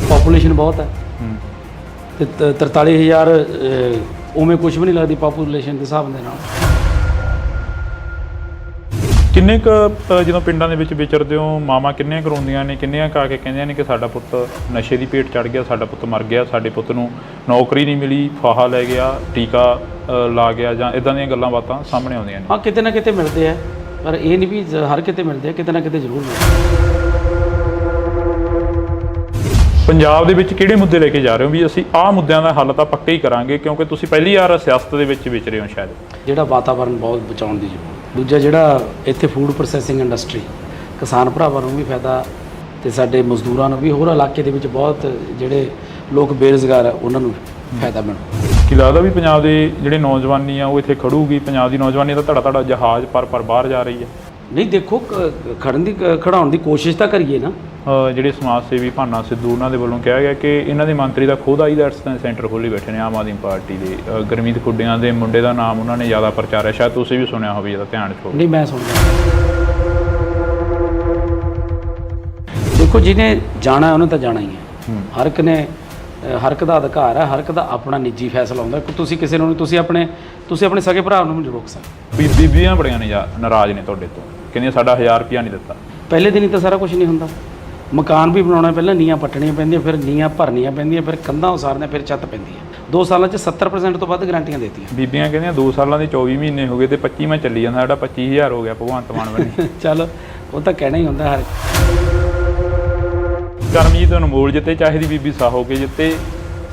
ਪਾਪੂਲੇਸ਼ਨ ਬਹੁਤ ਹੈ ਤੇ 43,000 ਉਵੇਂ ਕੁਝ ਵੀ ਨਹੀਂ ਲੱਗਦੀ ਪਾਪੂਲੇਸ਼ਨ ਦੇ ਹਿਸਾਬ ਦੇ ਨਾਲ। ਕਿੰਨੇ ਕੁ ਜਦੋਂ ਪਿੰਡਾਂ ਦੇ ਵਿੱਚ ਵਿਚਰਦੇ ਹੋ, ਮਾਵਾਂ ਕਿੰਨੀਆਂ ਕਰਾਉਂਦੀਆਂ ਨੇ, ਕਿੰਨੀਆਂ ਕਾ ਕੇ ਕਹਿੰਦੀਆਂ ਨੇ ਕਿ ਸਾਡਾ ਪੁੱਤ ਨਸ਼ੇ ਦੀ ਭੇਟ ਚੜ੍ਹ ਗਿਆ, ਸਾਡਾ ਪੁੱਤ ਮਰ ਗਿਆ, ਸਾਡੇ ਪੁੱਤ ਨੂੰ ਨੌਕਰੀ ਨਹੀਂ ਮਿਲੀ, ਫਾਹਾ ਲੈ ਗਿਆ, ਟੀਕਾ ਲਾ ਗਿਆ, ਜਾਂ ਇਦਾਂ ਦੀਆਂ ਗੱਲਾਂ ਬਾਤਾਂ ਸਾਹਮਣੇ ਆਉਂਦੀਆਂ ਨੇ। ਹਾਂ, ਕਿਤੇ ਨਾ ਕਿਤੇ ਮਿਲਦੇ ਆ, ਪਰ ਇਹ ਨਹੀਂ ਵੀ ਹਰ ਕਿਤੇ ਮਿਲਦੇ ਆ, ਕਿਤੇ ਨਾ ਕਿਤੇ ਜ਼ਰੂਰ ਮਿਲਦੇ। ਪੰਜਾਬ ਦੇ ਵਿੱਚ ਕਿਹੜੇ ਮੁੱਦੇ ਲੈ ਕੇ ਜਾ ਰਹੇ ਹੋ ਵੀ ਅਸੀਂ ਆਹ ਮੁੱਦਿਆਂ ਦਾ ਹੱਲ ਤਾਂ ਪੱਕਾ ਹੀ ਕਰਾਂਗੇ, ਕਿਉਂਕਿ ਤੁਸੀਂ ਪਹਿਲੀ ਵਾਰ ਸਿਆਸਤ ਦੇ ਵਿੱਚ ਵਿਚਰੇ ਹੋ ਸ਼ਾਇਦ? ਜਿਹੜਾ ਵਾਤਾਵਰਨ ਬਹੁਤ ਬਚਾਉਣ ਦੀ ਜ਼ਰੂਰਤ। ਦੂਜਾ ਜਿਹੜਾ ਇੱਥੇ ਫੂਡ ਪ੍ਰੋਸੈਸਿੰਗ ਇੰਡਸਟਰੀ, ਕਿਸਾਨ ਭਰਾਵਾਂ ਨੂੰ ਵੀ ਫਾਇਦਾ ਤੇ ਸਾਡੇ ਮਜ਼ਦੂਰਾਂ ਨੂੰ ਵੀ, ਹੋਰ ਇਲਾਕੇ ਦੇ ਵਿੱਚ ਬਹੁਤ ਜਿਹੜੇ ਲੋਕ ਬੇਰੁਜ਼ਗਾਰ ਆ ਉਹਨਾਂ ਨੂੰ ਫਾਇਦਾ ਮਿਲੂ। ਕੀ ਲੱਗਦਾ ਵੀ ਪੰਜਾਬ ਦੇ ਜਿਹੜੇ ਨੌਜਵਾਨੀ ਆ ਉਹ ਇੱਥੇ ਖੜੂਗੀ? ਪੰਜਾਬ ਦੀ ਨੌਜਵਾਨੀ ਦਾ ਧੜਾ ਧੜਾ ਜਹਾਜ਼ ਪਰ ਬਾਹਰ ਜਾ ਰਹੀ ਹੈ। ਨਹੀਂ ਦੇਖੋ ਖੜਾਉਣ ਦੀ ਕੋਸ਼ਿਸ਼ ਤਾਂ ਕਰੀਏ ਨਾ। ਜਿਹੜੇ ਸਮਾਜ ਸੇਵੀ ਭਾਨਾ ਸਿੱਧੂ ਉਹਨਾਂ ਦੇ ਵੱਲੋਂ ਕਿਹਾ ਗਿਆ ਕਿ ਇਹਨਾਂ ਦੇ ਮੰਤਰੀ ਦਾ ਖੁਦ ਆਈਲੈਟਸ ਦਾ ਸੈਂਟਰ ਖੋਲ੍ਹੀ ਬੈਠੇ ਨੇ ਆਮ ਆਦਮੀ ਪਾਰਟੀ ਦੇ। ਗੁਰਮੀਤ ਖੁੱਡੀਆਂ ਦੇ ਮੁੰਡੇ ਦਾ ਨਾਮ ਉਹਨਾਂ ਨੇ ਜ਼ਿਆਦਾ ਪ੍ਰਚਾਰਿਆ, ਸ਼ਾਇਦ ਤੁਸੀਂ ਵੀ ਸੁਣਿਆ ਹੋਵੇ, ਇਹਦਾ ਧਿਆਨ 'ਚ ਹੋਵੇ। ਨਹੀਂ ਮੈਂ ਸੁਣਦਾ। ਦੇਖੋ ਜਿਹਨੇ ਜਾਣਾ ਉਹਨੇ ਤਾਂ ਜਾਣਾ ਹੀ ਹੈ। ਹਰ ਇੱਕ ਦਾ ਅਧਿਕਾਰ ਹੈ, ਹਰ ਇੱਕ ਦਾ ਆਪਣਾ ਨਿੱਜੀ ਫੈਸਲਾ ਹੁੰਦਾ। ਤੁਸੀਂ ਕਿਸੇ ਨੂੰ ਤੁਸੀਂ ਆਪਣੇ ਸਕੇ ਭਰਾ ਨੂੰ ਨਹੀਂ ਰੋਕ ਸਕਦੇ। ਬੀਬੀਆਂ ਬੜੀਆਂ ਨੇ ਨਾਰਾਜ਼ ਨੇ ਤੁਹਾਡੇ ਤੋਂ, ਕਹਿੰਦੀਆਂ ਸਾਡਾ 1000 ਰੁਪਇਆ ਨਹੀਂ ਦਿੱਤਾ। ਪਹਿਲੇ ਦਿਨ ਹੀ ਤਾਂ ਸਾਰਾ ਕੁਝ ਨਹੀਂ ਹੁੰਦਾ। ਮਕਾਨ ਵੀ ਬਣਾਉਣਾ, ਪਹਿਲਾਂ ਨੀਹਾਂ ਪੱਟਣੀਆਂ ਪੈਂਦੀਆਂ, ਫਿਰ ਨੀਹਾਂ ਭਰਨੀਆਂ ਪੈਂਦੀਆਂ, ਫਿਰ ਕੰਧਾਂ ਉਸਾਰਨੀਆਂ, ਫਿਰ ਛੱਤ ਪੈਂਦੀ ਹੈ। 2 ਸਾਲਾਂ 'ਚ 70% ਤੋਂ ਵੱਧ ਗਰੰਟੀਆਂ ਦੇਤੀਆਂ। ਬੀਬੀਆਂ ਕਹਿੰਦੀਆਂ 2 ਸਾਲਾਂ ਦੇ 24 ਮਹੀਨੇ ਹੋ ਗਏ ਤੇ 25ਵਾਂ ਚੱਲੀ ਜਾਂਦਾ, ਸਾਡਾ 25000 ਹੋ ਗਿਆ ਭਗਵੰਤ ਮਾਨ ਵੱਲੋਂ। ਚੱਲ ਉਹ ਤਾਂ ਕਹਿਣਾ ਹੀ ਹੁੰਦਾ। ਕਰਮਜੀਤ ਅਨਮੋਲ ਜਿੱਤੇ, ਚਾਹੇ ਦੀ ਬੀਬੀ ਸਾਹੋ ਕੇ ਜਿੱਤੇ,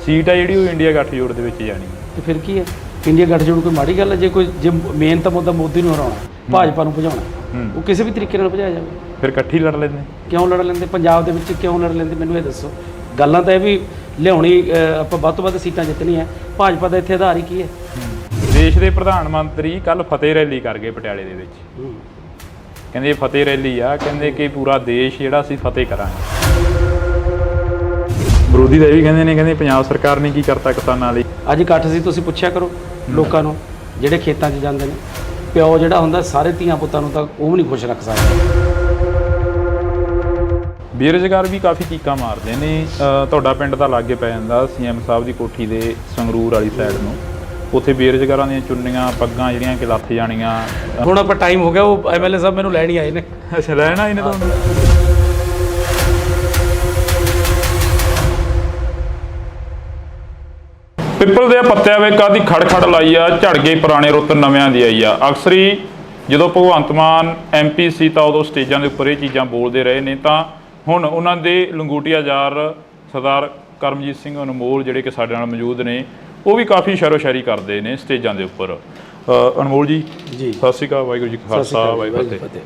ਸੀਟ ਆ ਜਿਹੜੀ ਉਹ ਇੰਡੀਆ ਗੱਠਜੋੜ ਦੇ ਵਿੱਚ ਜਾਣੀ ਹੈ। ਤੇ ਫਿਰ ਕੀ ਹੈ, ਇੰਡੀਆ ਗੱਠਜੋੜ ਕੋਈ ਮਾੜੀ ਗੱਲ ਹੈ? ਜੇ ਮੇਨ ਤਾਂ ਮੁੱਦਾ ਮੋਦੀ ਨੂੰ ਹਰਾਉਣਾ, ਭਾਜਪਾ ਨੂੰ ਭਜਾਉਣਾ, ਉਹ ਕਿਸੇ ਵੀ ਤਰੀਕੇ ਨਾਲ ਭਜਾਇਆ ਜਾਵੇ। ਫਿਰ ਇਕੱਠੀ ਲੜ ਲੈਂਦੇ। ਕਿਉਂ ਲੜ ਲੈਂਦੇ? ਪੰਜਾਬ ਦੇ ਵਿੱਚ ਕਿਉਂ ਲੜ ਲੈਂਦੇ ਮੈਨੂੰ ਇਹ ਦੱਸੋ। ਗੱਲਾਂ ਤਾਂ ਇਹ ਵੀ ਲਿਆਉਣੀ, ਆਪਾਂ ਵੱਧ ਤੋਂ ਵੱਧ ਸੀਟਾਂ ਜਿੱਤਣੀਆਂ। ਭਾਜਪਾ ਦਾ ਇੱਥੇ ਆਧਾਰ ਹੀ ਕੀ ਹੈ? ਦੇਸ਼ ਦੇ ਪ੍ਰਧਾਨ ਮੰਤਰੀ ਕੱਲ ਫਤਿਹ ਰੈਲੀ ਕਰ ਗਏ ਪਟਿਆਲੇ ਦੇ ਵਿੱਚ। ਕਹਿੰਦੇ ਇਹ ਫਤਿਹ ਰੈਲੀ ਆ, ਕਹਿੰਦੇ ਕਿ ਪੂਰਾ ਦੇਸ਼ ਜਿਹੜਾ ਅਸੀਂ ਫਤਿਹ ਕਰਾਂਗੇ। ਵਿਰੋਧੀ ਤਾਂ ਇਹ ਵੀ ਕਹਿੰਦੇ ਪੰਜਾਬ ਸਰਕਾਰ ਨੇ ਕੀ ਕਰਤਾ ਕਿਸਾਨਾਂ ਲਈ। ਅੱਜ ਇਕੱਠ ਸੀ, ਤੁਸੀਂ ਪੁੱਛਿਆ ਕਰੋ ਲੋਕਾਂ ਨੂੰ ਜਿਹੜੇ ਖੇਤਾਂ 'ਚ ਜਾਂਦੇ ਨੇ। ਪਿਓ ਜਿਹੜਾ ਹੁੰਦਾ ਸਾਰੇ ਧੀਆਂ ਪੁੱਤਾਂ ਨੂੰ ਤਾਂ ਉਹ ਵੀ ਨਹੀਂ ਖੁਸ਼ ਰੱਖ ਸਕਦਾ। ਬੇਰੁਜ਼ਗਾਰ ਵੀ ਕਾਫੀ ਚੀਕਾਂ ਮਾਰਦੇ ਨੇ। ਤੁਹਾਡਾ ਪਿੰਡ ਤਾਂ ਲਾਗੇ ਪੈ ਜਾਂਦਾ ਸੀਐਮ ਸਾਹਿਬ ਦੀ ਕੋਠੀ ਦੇ ਸੰਗਰੂਰ ਵਾਲੀ ਸਾਈਡ ਨੂੰ। ਉੱਥੇ ਬੇਰੁਜ਼ਗਾਰਾਂ ਦੀਆਂ ਚੁੰਨੀਆਂ ਪੱਗਾਂ ਜਿਹੜੀਆਂ ਕਿ ਲੱਥ ਜਾਣੀਆਂ। ਹੁਣ ਆਪਾਂ ਟਾਈਮ ਹੋ ਗਿਆ, ਉਹ ਐਮਐਲਏ ਸਾਹਿਬ ਮੈਨੂੰ ਲੈਣ ਹੀ ਆਏ ਨੇ। ਅੱਛਾ, ਲੈਣ ਆਏ ਨੇ ਤੁਹਾਨੂੰ? ਪਿੱਪਲ ਦੇ ਪੱਤਿਆਂ ਵੇ ਕਾਦੀ ਖੜ ਲਾਈ ਆ, ਝੜ ਗਈ ਪੁਰਾਣੇ ਰੁੱਤ ਨਵਿਆਂ ਦੀ ਆਈ ਆ। ਅਕਸਰ ਹੀ ਜਦੋਂ ਭਗਵੰਤ ਮਾਨ MP ਸੀ ਤਾਂ ਉਦੋਂ ਸਟੇਜਾਂ ਦੇ ਉੱਪਰ ਇਹ ਚੀਜ਼ਾਂ ਬੋਲਦੇ ਰਹੇ ਨੇ, ਤਾਂ ਹੁਣ ਉਹਨਾਂ ਦੇ ਲੰਗੋਟੀਆ ਯਾਰ ਸਰਦਾਰ ਕਰਮਜੀਤ ਸਿੰਘ ਅਨਮੋਲ ਜਿਹੜੇ ਕਿ ਸਾਡੇ ਨਾਲ ਮੌਜੂਦ ਨੇ, ਉਹ ਵੀ ਕਾਫੀ ਸ਼ੈਰੋ-ਸ਼ਾਇਰੀ ਕਰਦੇ ਨੇ ਸਟੇਜਾਂ ਦੇ ਉੱਪਰ। ਅਨਮੋਲ ਜੀ ਸਤਿ ਸ਼੍ਰੀ ਅਕਾਲ, ਵਾਹਿਗੁਰੂ ਜੀ ਕਾ ਖਾਲਸਾ ਵਾਹਿਗੁਰੂ ਜੀ ਕੀ ਫਤਿਹ।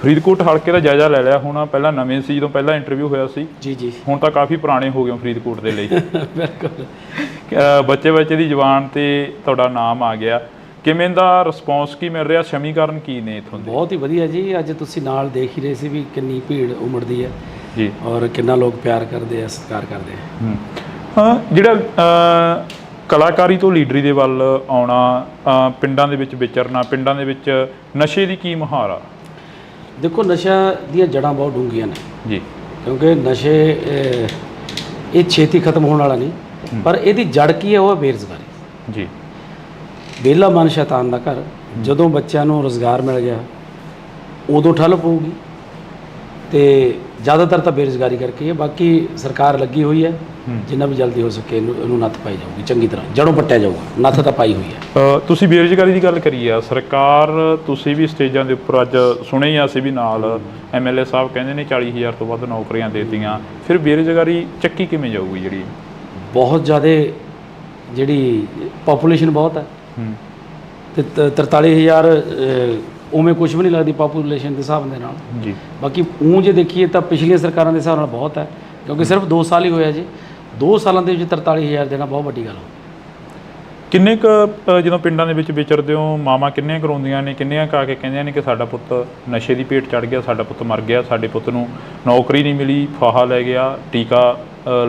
ਫਰੀਦਕੋਟ ਹਲਕੇ ਦਾ ਜਾਇਜ਼ਾ ਲੈ ਲਿਆ ਹੋਣਾ, ਪਹਿਲਾਂ ਨਵੇਂ ਸੀ ਜਦੋਂ ਪਹਿਲਾਂ ਇੰਟਰਵਿਊ ਹੋਇਆ ਸੀ। ਜੀ ਹੁਣ ਤਾਂ ਕਾਫੀ ਪੁਰਾਣੇ ਹੋ ਗਏ ਫਰੀਦਕੋਟ ਦੇ ਲਈ। ਬਿਲਕੁਲ। ਬੱਚੇ ਦੀ ਜ਼ੁਬਾਨ ਤੇ ਤੁਹਾਡਾ ਨਾਮ ਆ ਗਿਆ। ਕਿਵੇਂ ਦਾ ਰਿਸਪੌਂਸ ਕੀ ਮਿਲ ਰਿਹਾ, ਸਮੀਕਰਨ ਕੀ ਨੇ ਇੱਥੋਂ ਦੇ? ਬਹੁਤ ਹੀ ਵਧੀਆ ਜੀ। ਅੱਜ ਤੁਸੀਂ ਨਾਲ ਦੇਖ ਹੀ ਰਹੇ ਸੀ ਵੀ ਕਿੰਨੀ ਭੀੜ ਉਮੜਦੀ ਹੈ ਜੀ, ਔਰ ਕਿੰਨਾ ਲੋਕ ਪਿਆਰ ਕਰਦੇ ਆ, ਸਤਿਕਾਰ ਕਰਦੇ ਆ। ਹਾਂ, ਜਿਹੜਾ ਕਲਾਕਾਰੀ ਤੋਂ ਲੀਡਰੀ ਦੇ ਵੱਲ ਆਉਣਾ, ਪਿੰਡਾਂ ਦੇ ਵਿੱਚ ਵਿਚਰਨਾ, ਪਿੰਡਾਂ ਦੇ ਵਿੱਚ ਨਸ਼ੇ ਦੀ ਕੀ ਮੁਹਾਰ ਆ? ਦੇਖੋ, ਨਸ਼ਾ ਦੀਆਂ ਜੜ੍ਹਾਂ ਬਹੁਤ ਡੂੰਘੀਆਂ ਨੇ ਜੀ, ਕਿਉਂਕਿ ਨਸ਼ੇ ਇਹ ਛੇਤੀ ਖਤਮ ਹੋਣ ਵਾਲਾ ਨਹੀਂ, ਪਰ ਇਹਦੀ ਜੜ ਕੀ ਹੈ? ਉਹ ਹੈ ਬੇਰੁਜ਼ਗਾਰੀ ਜੀ। ਵਿਹਲਾ ਮਨ ਸ਼ੈਤਾਨ ਦਾ ਘਰ। ਜਦੋਂ ਬੱਚਿਆਂ ਨੂੰ ਰੁਜ਼ਗਾਰ ਮਿਲ ਗਿਆ ਉਦੋਂ ਠੱਲ ਪਊਗੀ, ਤੇ ਜ਼ਿਆਦਾਤਰ ਤਾਂ ਬੇਰੁਜ਼ਗਾਰੀ ਕਰਕੇ ਹੈ। ਬਾਕੀ ਸਰਕਾਰ ਲੱਗੀ ਹੋਈ ਹੈ, ਜਿੰਨਾ ਵੀ ਜਲਦੀ ਹੋ ਸਕੇ ਇਹਨੂੰ ਨੱਥ ਪਾਈ ਜਾਊਗੀ, ਚੰਗੀ ਤਰ੍ਹਾਂ ਜੜੋਂ ਪੱਟਿਆ ਜਾਊਗਾ। ਨੱਥ ਤਾਂ ਪਾਈ ਹੋਈ ਹੈ। ਤੁਸੀਂ ਬੇਰੁਜ਼ਗਾਰੀ ਦੀ ਗੱਲ ਕਰੀ ਆ, ਸਰਕਾਰ ਤੁਸੀਂ ਵੀ ਸਟੇਜਾਂ ਦੇ ਉੱਪਰ ਅੱਜ ਸੁਣੇ ਹੀ ਅਸੀਂ ਵੀ ਨਾਲ MLA ਸਾਹਿਬ ਕਹਿੰਦੇ ਨੇ 40,000 ਤੋਂ ਵੱਧ ਨੌਕਰੀਆਂ ਦੇ ਦਿੱਤੀਆਂ। ਫਿਰ ਬੇਰੁਜ਼ਗਾਰੀ ਚੱਕੀ ਕਿਵੇਂ ਜਾਊਗੀ? ਜਿਹੜੀ ਬਹੁਤ ਜ਼ਿਆਦਾ ਜਿਹੜੀ ਪਾਪੂਲੇਸ਼ਨ ਬਹੁਤ ਹੈ, ਤੇ 43,000 ਉਵੇਂ ਕੁਝ ਵੀ ਨਹੀਂ ਲੱਗਦੀ ਪਾਪੂਲੇਸ਼ਨ ਦੇ ਹਿਸਾਬ ਦੇ ਨਾਲ ਜੀ। ਬਾਕੀ ਜੇ ਦੇਖੀਏ ਤਾਂ ਪਿਛਲੀਆਂ ਸਰਕਾਰਾਂ ਦੇ ਹਿਸਾਬ ਨਾਲ ਬਹੁਤ ਹੈ, ਕਿਉਂਕਿ ਸਿਰਫ 2 ਸਾਲ ਹੀ ਹੋਇਆ ਜੀ। 2 ਸਾਲਾਂ ਦੇ ਵਿੱਚ 43,000 ਦੇਣਾ ਬਹੁਤ ਵੱਡੀ ਗੱਲ ਹੋ। ਕਿੰਨੇ ਕੁ ਜਦੋਂ ਪਿੰਡਾਂ ਦੇ ਵਿੱਚ ਵਿਚਰਦੇ ਹੋ, ਮਾਵਾਂ ਕਿੰਨੀਆਂ ਕਰਾਉਂਦੀਆਂ ਨੇ, ਕਿੰਨੀਆਂ ਕਾ ਕੇ ਕਹਿੰਦੀਆਂ ਨੇ ਕਿ ਸਾਡਾ ਪੁੱਤ ਨਸ਼ੇ ਦੀ ਭੇਟ ਚੜ੍ਹ ਗਿਆ, ਸਾਡਾ ਪੁੱਤ ਮਰ ਗਿਆ, ਸਾਡੇ ਪੁੱਤ ਨੂੰ ਨੌਕਰੀ ਨਹੀਂ ਮਿਲੀ, ਫਾਹਾ ਲੈ ਗਿਆ, ਟੀਕਾ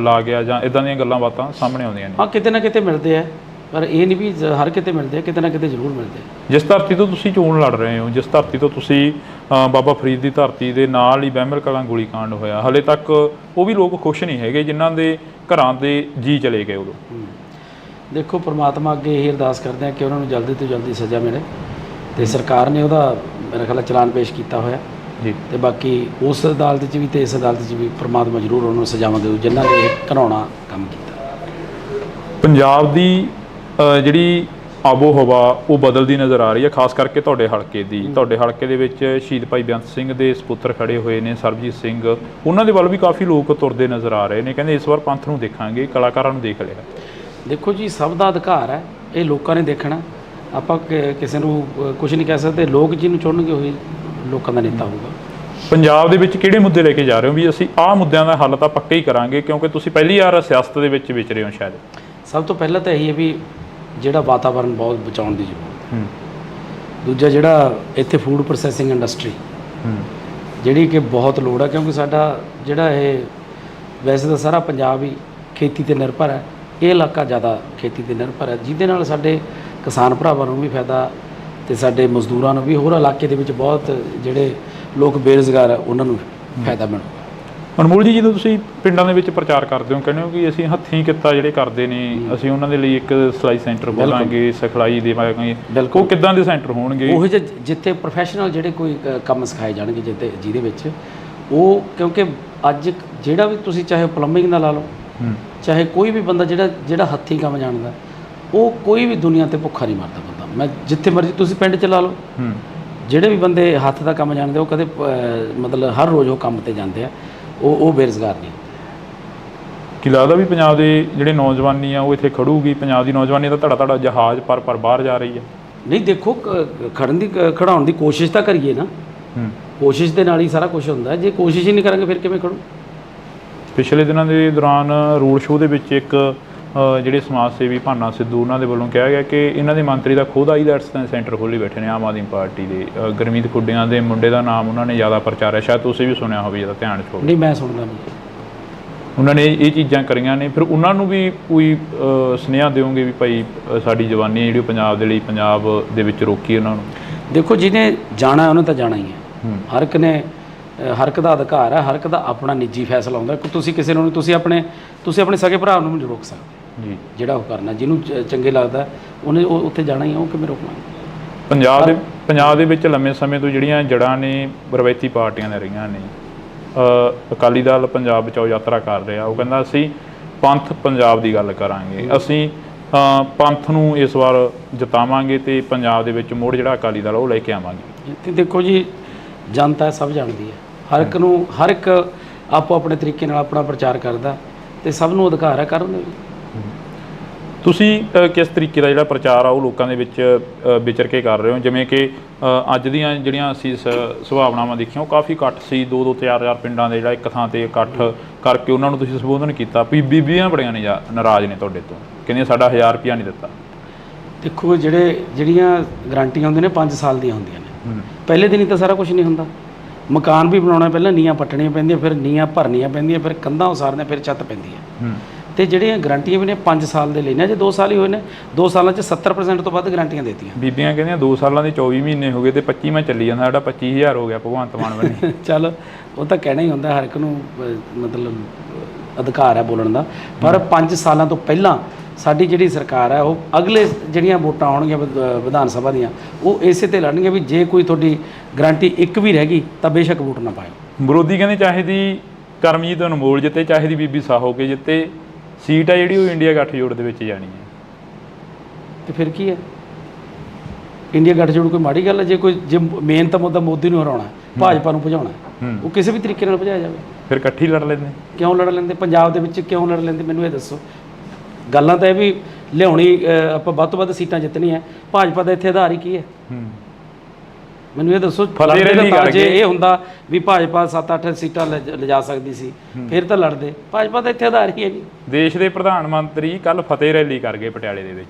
ਲਾ ਗਿਆ, ਜਾਂ ਇਦਾਂ ਦੀਆਂ ਗੱਲਾਂ ਬਾਤਾਂ ਸਾਹਮਣੇ ਆਉਂਦੀਆਂ ਨੇ? ਹਾਂ, ਕਿਤੇ ਨਾ ਕਿਤੇ ਮਿਲਦੇ ਆ, ਪਰ ਇਹ ਨਹੀਂ ਵੀ ਹਰ ਕਿਤੇ ਮਿਲਦੇ ਆ, ਕਿਤੇ ਨਾ ਕਿਤੇ ਜ਼ਰੂਰ ਮਿਲਦੇ ਆ। ਜਿਸ ਧਰਤੀ ਤੋਂ ਤੁਸੀਂ ਚੋਣ ਲੜ ਰਹੇ ਹੋ, ਜਿਸ ਧਰਤੀ ਤੋਂ ਤੁਸੀਂ ਬਾਬਾ ਫਰੀਦ ਦੀ ਧਰਤੀ ਦੇ ਨਾਲ ਹੀ ਬਹਿਮਲ ਕਲਾਂ ਗੋਲੀकांड ਹੋਇਆ, ਹਲੇ ਤੱਕ ਉਹ ਵੀ ਲੋਕ ਖੁਸ਼ ਨਹੀਂ ਹੈਗੇ ਜਿਨ੍ਹਾਂ ਦੇ ਘਰਾਂ ਦੇ ਜੀ ਚਲੇ ਗਏ ਉਦੋਂ। ਦੇਖੋ, ਪ੍ਰਮਾਤਮਾ ਅੱਗੇ ਇਹ ਅਰਦਾਸ ਕਰਦੇ ਆ ਕਿ ਉਹਨਾਂ ਨੂੰ ਜਲਦੀ ਤੋਂ ਜਲਦੀ ਸਜ਼ਾ ਮਿਲੇ, ਤੇ ਸਰਕਾਰ ਨੇ ਉਹਦਾ ਮੇਰੇ ਖਿਆਲ ਚਲਾਨ ਪੇਸ਼ ਕੀਤਾ ਹੋਇਆ ਜੀ। ਤੇ ਬਾਕੀ ਉਸ ਅਦਾਲਤ 'ਚ ਵੀ ਤੇ ਇਸ ਅਦਾਲਤ 'ਚ ਵੀ ਪ੍ਰਮਾਤਮਾ ਜ਼ਰੂਰ ਉਹਨਾਂ ਨੂੰ ਸਜ਼ਾਵਾਂ ਦੇਊ ਜਿਨ੍ਹਾਂ ਨੇ ਇਹ ਘਿਨਾਉਣਾ ਕੰਮ ਕੀਤਾ। ਪੰਜਾਬ ਦੀ ਜਿਹੜੀ ਆਬੋ ਹਵਾ ਉਹ ਬਦਲਦੀ ਨਜ਼ਰ ਆ ਰਹੀ ਹੈ, ਖਾਸ ਕਰਕੇ ਤੁਹਾਡੇ ਹਲਕੇ ਦੀ। ਤੁਹਾਡੇ ਹਲਕੇ ਦੇ ਵਿੱਚ ਸ਼ਹੀਦ ਭਾਈ ਬੇਅੰਤ ਸਿੰਘ ਦੇ ਸਪੁੱਤਰ ਖੜੇ ਹੋਏ ਨੇ, ਸਰਬਜੀਤ ਸਿੰਘ, ਉਹਨਾਂ ਦੇ ਵੱਲ ਵੀ ਕਾਫੀ ਲੋਕ ਤੁਰਦੇ ਨਜ਼ਰ ਆ ਰਹੇ ਨੇ। ਕਹਿੰਦੇ ਇਸ ਵਾਰ ਪੰਥ ਨੂੰ ਦੇਖਾਂਗੇ, ਕਲਾਕਾਰਾਂ ਨੂੰ ਦੇਖ ਲਿਆ। ਦੇਖੋ ਜੀ, ਸਭ ਦਾ ਅਧਿਕਾਰ ਹੈ, ਇਹ ਲੋਕਾਂ ਨੇ ਦੇਖਣਾ। ਆਪਾਂ ਕਿਸੇ ਨੂੰ ਕੁਝ ਨਹੀਂ ਕਹਿ ਸਕਦੇ। ਲੋਕ ਜਿਹਨੂੰ ਚੁਣਨਗੇ ਉਹੀ ਲੋਕਾਂ ਦਾ ਨੇਤਾ ਹੋਊਗਾ। ਪੰਜਾਬ ਦੇ ਵਿੱਚ ਕਿਹੜੇ ਮੁੱਦੇ ਲੈ ਕੇ ਜਾ ਰਹੇ ਹੋ ਵੀ ਅਸੀਂ ਆਹ ਮੁੱਦਿਆਂ ਦਾ ਹੱਲ ਤਾਂ ਪੱਕਾ ਹੀ ਕਰਾਂਗੇ, ਕਿਉਂਕਿ ਤੁਸੀਂ ਪਹਿਲੀ ਵਾਰ ਸਿਆਸਤ ਦੇ ਵਿੱਚ ਵਿਚਰੇ ਹੋ ਸ਼ਾਇਦ? ਸਭ ਤੋਂ ਪਹਿਲਾਂ ਤਾਂ ਇਹੀ ਹੈ ਵੀ ਜਿਹੜਾ ਵਾਤਾਵਰਨ ਬਹੁਤ ਬਚਾਉਣ ਦੀ ਜ਼ਰੂਰਤ ਹੈ। ਦੂਜਾ ਜਿਹੜਾ ਇੱਥੇ ਫੂਡ ਪ੍ਰੋਸੈਸਿੰਗ ਇੰਡਸਟਰੀ ਜਿਹੜੀ ਕਿ ਬਹੁਤ ਲੋੜ ਹੈ, ਕਿਉਂਕਿ ਸਾਡਾ ਜਿਹੜਾ ਇਹ ਵੈਸੇ ਤਾਂ ਸਾਰਾ ਪੰਜਾਬ ਹੀ ਖੇਤੀ ਤੇ ਨਿਰਭਰ ਹੈ, ਇਹ ਇਲਾਕਾ ਜ਼ਿਆਦਾ ਖੇਤੀ ਤੇ ਨਿਰਭਰ ਹੈ, ਜਿਹਦੇ ਨਾਲ ਸਾਡੇ ਕਿਸਾਨ ਭਰਾਵਾਂ ਨੂੰ ਵੀ ਫਾਇਦਾ ਤੇ ਸਾਡੇ ਮਜ਼ਦੂਰਾਂ ਨੂੰ ਵੀ, ਹੋਰ ਇਲਾਕੇ ਦੇ ਵਿੱਚ ਬਹੁਤ ਜਿਹੜੇ ਲੋਕ ਬੇਰੁਜ਼ਗਾਰ ਹੈ ਉਹਨਾਂ ਨੂੰ ਫਾਇਦਾ ਮਿਲੂਗਾ। ਅਨਮੋਲ ਜੀ, ਜਦੋਂ ਤੁਸੀਂ ਪਿੰਡਾਂ ਦੇ ਵਿੱਚ ਪ੍ਰਚਾਰ ਕਰਦੇ ਹੋ, ਕਹਿੰਦੇ ਹੋ ਕਿ ਅਸੀਂ ਹੱਥੀਂ ਕਿੱਤਾ ਜਿਹੜੇ ਕਰਦੇ ਨੇ, ਅਸੀਂ ਉਹਨਾਂ ਦੇ ਲਈ ਇੱਕ ਸਿਲਾਈ ਸੈਂਟਰ ਖੋਲਾਂਗੇ, ਸਿਖਲਾਈ ਦੇਵਾਂਗੇ, ਉਹ ਕਿੱਦਾਂ ਦੇ ਸੈਂਟਰ ਹੋਣਗੇ? ਉਹ ਜਿੱਥੇ ਪ੍ਰੋਫੈਸ਼ਨਲ ਜਿਹੜੇ ਕੋਈ ਕੰਮ ਸਿਖਾਏ ਜਾਣਗੇ, ਜਿਹਦੇ ਵਿੱਚ ਉਹ, ਕਿਉਂਕਿ ਅੱਜ ਜਿਹੜਾ ਵੀ ਤੁਸੀਂ ਚਾਹੇ ਪਲੰਬਿੰਗ ਦਾ ਲਾ ਲਓ, ਚਾਹੇ ਕੋਈ ਵੀ ਬੰਦਾ ਜਿਹੜਾ ਹੱਥੀਂ ਕੰਮ ਜਾਣਦਾ, ਉਹ ਕੋਈ ਵੀ ਦੁਨੀਆ ਤੇ ਭੁੱਖਾ ਨਹੀਂ ਮਰਦਾ ਬੰਦਾ। ਮੈਂ ਜਿੱਥੇ ਮਰਜ਼ੀ ਤੁਸੀਂ ਪਿੰਡ 'ਚ ਲਾ ਲਓ, ਜਿਹੜੇ ਵੀ ਬੰਦੇ ਹੱਥ ਦਾ ਕੰਮ ਜਾਣਦੇ ਉਹ ਕਦੇ ਮਤਲਬ ਹਰ ਰੋਜ਼ ਉਹ ਕੰਮ ਤੇ ਜਾਂਦੇ ਆ, ਉਹ ਬੇਰੁਜ਼ਗਾਰ ਨਹੀਂ। ਕੀ ਲੱਗਦਾ ਵੀ ਪੰਜਾਬ ਦੇ ਜਿਹੜੇ ਨੌਜਵਾਨੀ ਆ ਉਹ ਇੱਥੇ ਖੜੂਗੀ? ਪੰਜਾਬ ਦੀ ਨੌਜਵਾਨੀ ਦਾ ਧੜਾ ਜਹਾਜ਼ ਪਰ ਬਾਹਰ ਜਾ ਰਹੀ ਹੈ। ਨਹੀਂ, ਦੇਖੋ ਖੜਾਉਣ ਦੀ ਕੋਸ਼ਿਸ਼ ਤਾਂ ਕਰੀਏ ਨਾ, ਕੋਸ਼ਿਸ਼ ਦੇ ਨਾਲ ਹੀ ਸਾਰਾ ਕੁਝ ਹੁੰਦਾ। ਜੇ ਕੋਸ਼ਿਸ਼ ਹੀ ਨਹੀਂ ਕਰਾਂਗੇ ਫਿਰ ਕਿਵੇਂ ਖੜੂ? ਪਿਛਲੇ ਦਿਨਾਂ ਦੇ ਦੌਰਾਨ ਰੋਡ ਸ਼ੋਅ ਦੇ ਵਿੱਚ ਇੱਕ ਜਿਹੜੇ ਸਮਾਜ ਸੇਵੀ ਭਾਨਾ ਸਿੱਧੂ, ਉਹਨਾਂ ਦੇ ਵੱਲੋਂ ਕਿਹਾ ਗਿਆ ਕਿ ਇਹਨਾਂ ਦੇ ਮੰਤਰੀ ਦਾ ਖੁਦ ਆਈਲੈਟਸ ਦਾ ਸੈਂਟਰ ਖੋਲ੍ਹੀ ਬੈਠੇ ਨੇ ਆਮ ਆਦਮੀ ਪਾਰਟੀ ਦੇ। ਗੁਰਮੀਤ ਖੁੱਡੀਆਂ ਦੇ ਮੁੰਡੇ ਦਾ ਨਾਮ ਉਹਨਾਂ ਨੇ ਜ਼ਿਆਦਾ ਪ੍ਰਚਾਰਿਆ, ਸ਼ਾਇਦ ਤੁਸੀਂ ਵੀ ਸੁਣਿਆ ਹੋਵੇ, ਜਿਹਦਾ ਧਿਆਨ 'ਚ ਹੋਵੇ। ਨਹੀਂ, ਮੈਂ ਸੁਣਦਾ ਨਹੀਂ। ਉਹਨਾਂ ਨੇ ਇਹ ਚੀਜ਼ਾਂ ਕਰੀਆਂ ਨੇ, ਫਿਰ ਉਹਨਾਂ ਨੂੰ ਵੀ ਕੋਈ ਸੁਨੇਹਾ ਦਿਓਗੇ ਵੀ ਭਾਈ ਸਾਡੀ ਜਵਾਨੀ ਜਿਹੜੀ ਪੰਜਾਬ ਦੇ ਲਈ, ਪੰਜਾਬ ਦੇ ਵਿੱਚ ਰੋਕੀ ਉਹਨਾਂ ਨੂੰ? ਦੇਖੋ, ਜਿਹਨੇ ਜਾਣਾ ਉਹਨੇ ਤਾਂ ਜਾਣਾ ਹੀ ਹੈ। ਹਰ ਇੱਕ ਦਾ ਅਧਿਕਾਰ ਹੈ, ਹਰ ਇੱਕ ਦਾ ਆਪਣਾ ਨਿੱਜੀ ਫੈਸਲਾ ਹੁੰਦਾ। ਤੁਸੀਂ ਕਿਸੇ ਨੂੰ ਤੁਸੀਂ ਆਪਣੇ ਸਕੇ ਭਰਾ ਨੂੰ ਨਹੀਂ ਰੋਕ ਸਕਦੇ ਜੀ। ਜਿਹੜਾ ਉਹ ਕਰਨਾ, ਜਿਹਨੂੰ ਚੰਗੇ ਲੱਗਦਾ ਉਹਨੇ ਉੱਥੇ ਜਾਣਾ ਹੀ ਹੈ, ਉਹ ਕਿਵੇਂ ਰੋਕਣਾ? ਪੰਜਾਬ ਦੇ ਵਿੱਚ ਲੰਮੇ ਸਮੇਂ ਤੋਂ ਜਿਹੜੀਆਂ ਜੜ੍ਹਾਂ ਨੇ ਰਵਾਇਤੀ ਪਾਰਟੀਆਂ ਨੇ ਰਹੀਆਂ ਨੇ। ਅਕਾਲੀ ਦਲ ਪੰਜਾਬ ਬਚਾਓ ਯਾਤਰਾ ਕਰ ਰਿਹਾ, ਉਹ ਕਹਿੰਦਾ ਅਸੀਂ ਪੰਥ ਪੰਜਾਬ ਦੀ ਗੱਲ ਕਰਾਂਗੇ, ਅਸੀਂ ਪੰਥ ਨੂੰ ਇਸ ਵਾਰ ਜਿਤਾਵਾਂਗੇ ਤੇ ਪੰਜਾਬ ਦੇ ਵਿੱਚ ਮੁੜ ਜਿਹੜਾ ਅਕਾਲੀ ਦਲ ਉਹ ਲੈ ਕੇ ਆਵਾਂਗੇ। ਤੇ ਦੇਖੋ ਜੀ, ਜਨਤਾ ਸਭ ਜਾਣਦੀ ਹੈ, ਹਰ ਇੱਕ ਆਪੋ ਆਪਣੇ ਤਰੀਕੇ ਨਾਲ ਆਪਣਾ ਪ੍ਰਚਾਰ ਕਰਦਾ ਤੇ ਸਭ ਨੂੰ ਅਧਿਕਾਰ ਹੈ ਕਰਨ ਦੇ। ਤੁਸੀਂ ਕਿਸ ਤਰੀਕੇ ਦਾ ਜਿਹੜਾ ਪ੍ਰਚਾਰ ਆ ਉਹ ਲੋਕਾਂ ਦੇ ਵਿੱਚ ਵਿਚਰ ਕੇ ਕਰ ਰਹੇ ਹੋ? ਜਿਵੇਂ ਕਿ ਅੱਜ ਦੀਆਂ ਜਿਹੜੀਆਂ ਅਸੀਂ ਸੁਭਾਵਨਾਵਾਂ ਦੇਖੀਆਂ, ਉਹ ਕਾਫੀ ਇਕੱਠ ਸੀ, 2-2 4-4 ਪਿੰਡਾਂ ਦੇ ਜਿਹੜਾ ਇੱਕ ਥਾਂ ਤੇ ਇਕੱਠ ਕਰਕੇ ਉਹਨਾਂ ਨੂੰ ਤੁਸੀਂ ਸੰਬੋਧਨ ਕੀਤਾ। ਬੀਬੀਆਂ ਬੜੀਆਂ ਨੇ ਨਾਰਾਜ਼ ਨੇ ਤੁਹਾਡੇ ਤੋਂ, ਕਹਿੰਦੀਆਂ ਸਾਡਾ 1000 ਰੁਪਇਆ ਨਹੀਂ ਦਿੱਤਾ। ਦੇਖੋ, ਜਿਹੜੀਆਂ ਗਰੰਟੀਆਂ ਹੁੰਦੀਆਂ ਨੇ 5 ਸਾਲ ਦੀਆਂ ਹੁੰਦੀਆਂ ਨੇ। ਪਹਿਲੇ ਦਿਨ ਹੀ ਤਾਂ ਸਾਰਾ ਕੁਝ ਨਹੀਂ ਹੁੰਦਾ। ਮਕਾਨ ਵੀ ਬਣਾਉਣਾ, ਪਹਿਲਾਂ ਨੀਆਂ ਪੱਟਣੀਆਂ ਪੈਂਦੀਆਂ, ਫਿਰ ਨੀਆਂ ਭਰਨੀਆਂ ਪੈਂਦੀਆਂ, ਫਿਰ ਕੰਧਾਂ ਉਸਾਰਨੀਆਂ, ਫਿਰ ਛੱਤ ਪੈਂਦੀ ਹੈ। ਤੇ ਜਿਹੜੀਆਂ ਗਰੰਟੀਆਂ ਵੀ ਨੇ 5 ਸਾਲ ਦੇ ਲੈਣੇ, ਜੇ 2 ਸਾਲ ਹੀ ਹੋਏ ਨੇ, 2 ਸਾਲਾਂ 'ਚ 70% ਤੋਂ ਵੱਧ ਗਰੰਟੀਆਂ ਦੇਤੀਆਂ। ਬੀਬੀਆਂ ਕਹਿੰਦੀਆਂ 2 ਸਾਲਾਂ ਦੇ 24 ਮਹੀਨੇ ਹੋ ਗਏ ਤੇ 25ਵਾਂ ਚੱਲੀ ਜਾਂਦਾ, ਸਾਡਾ 25000 ਹੋ ਗਿਆ ਭਗਵੰਤ ਮਾਨ ਬਣੇ। ਚੱਲ, ਉਹ ਤਾਂ ਕਹਿਣਾ ਹੀ ਹੁੰਦਾ, ਹਰ ਇੱਕ ਨੂੰ ਮਤਲਬ ਅਧਿਕਾਰ ਹੈ ਬੋਲਣ ਦਾ। ਪਰ 5 ਸਾਲਾਂ ਤੋਂ ਪਹਿਲਾਂ ਸਾਡੀ ਜਿਹੜੀ ਸਰਕਾਰ ਹੈ, ਉਹ ਅਗਲੇ ਜਿਹੜੀਆਂ ਵੋਟਾਂ ਆਉਣਗੀਆਂ ਵਿਧਾਨ ਸਭਾ ਦੀਆਂ, ਉਹ ਇਸੇ ਤੇ ਲੜਨਗੇ ਵੀ ਜੇ ਕੋਈ ਤੁਹਾਡੀ ਗਰੰਟੀ ਇੱਕ ਵੀ ਰਹਿ ਗਈ ਤਾਂ ਬੇਸ਼ੱਕ ਵੋਟ ਨਾ ਪਾਇਓ। ਵਿਰੋਧੀ ਕਹਿੰਦੇ ਚਾਹੇ ਦੀ ਕਰਮਜੀਤ ਅਨਮੋਲ ਜਿੱਤੇ, ਚਾਹੇ ਦੀ ਬੀਬੀ ਸਾਹੋ ਕੇ ਜਿੱਤੇ, ਸੀਟ ਆ ਜਿਹੜੀ ਉਹ ਇੰਡੀਆ ਗੱਠਜੋੜ ਦੇ ਵਿੱਚ ਜਾਣੀ ਹੈ। ਤੇ ਫਿਰ ਕੀ ਹੈ? ਇੰਡੀਆ ਗੱਠਜੋੜ ਕੋਈ ਮਾੜੀ ਗੱਲ ਹੈ? ਜੇ ਮੇਨ ਤਾਂ ਮੁੱਦਾ ਮੋਦੀ ਨੂੰ ਹਰਾਉਣਾ, ਭਾਜਪਾ ਨੂੰ ਭਜਾਉਣਾ, ਉਹ ਕਿਸੇ ਵੀ ਤਰੀਕੇ ਨਾਲ ਭਜਾਇਆ ਜਾਵੇ। ਫਿਰ ਇਕੱਠੀ ਲੜ ਲੈਂਦੇ? ਕਿਉਂ ਲੜ ਲੈਂਦੇ? ਪੰਜਾਬ ਦੇ ਵਿੱਚ ਕਿਉਂ ਲੜ ਲੈਂਦੇ? ਮੈਨੂੰ ਇਹ ਦੱਸੋ। ਗੱਲਾਂ ਤਾਂ ਇਹ ਵੀ ਲਿਆਉਣੀ, ਆਪਾਂ ਵੱਧ ਤੋਂ ਵੱਧ ਸੀਟਾਂ ਜਿੱਤਣੀਆਂ, ਭਾਜਪਾ ਦਾ ਇੱਥੇ ਆਧਾਰ ਹੀ ਕੀ ਹੈ? ਮੈਨੂੰ ਇਹ ਦੱਸੋ। ਜੇ ਇਹ ਹੁੰਦਾ ਵੀ ਭਾਜਪਾ 7-8 ਸੀਟਾਂ ਲਿਜਾ ਸਕਦੀ ਸੀ, ਫਿਰ ਤਾਂ ਲੜਦੇ। ਭਾਜਪਾ ਦਾ ਇੱਥੇ ਆਧਾਰ ਹੀ ਹੈ ਜੀ। ਦੇਸ਼ ਦੇ ਪ੍ਰਧਾਨ ਮੰਤਰੀ ਕੱਲ ਫਤਿਹ ਰੈਲੀ ਕਰ ਗਏ ਪਟਿਆਲੇ ਦੇ ਵਿੱਚ,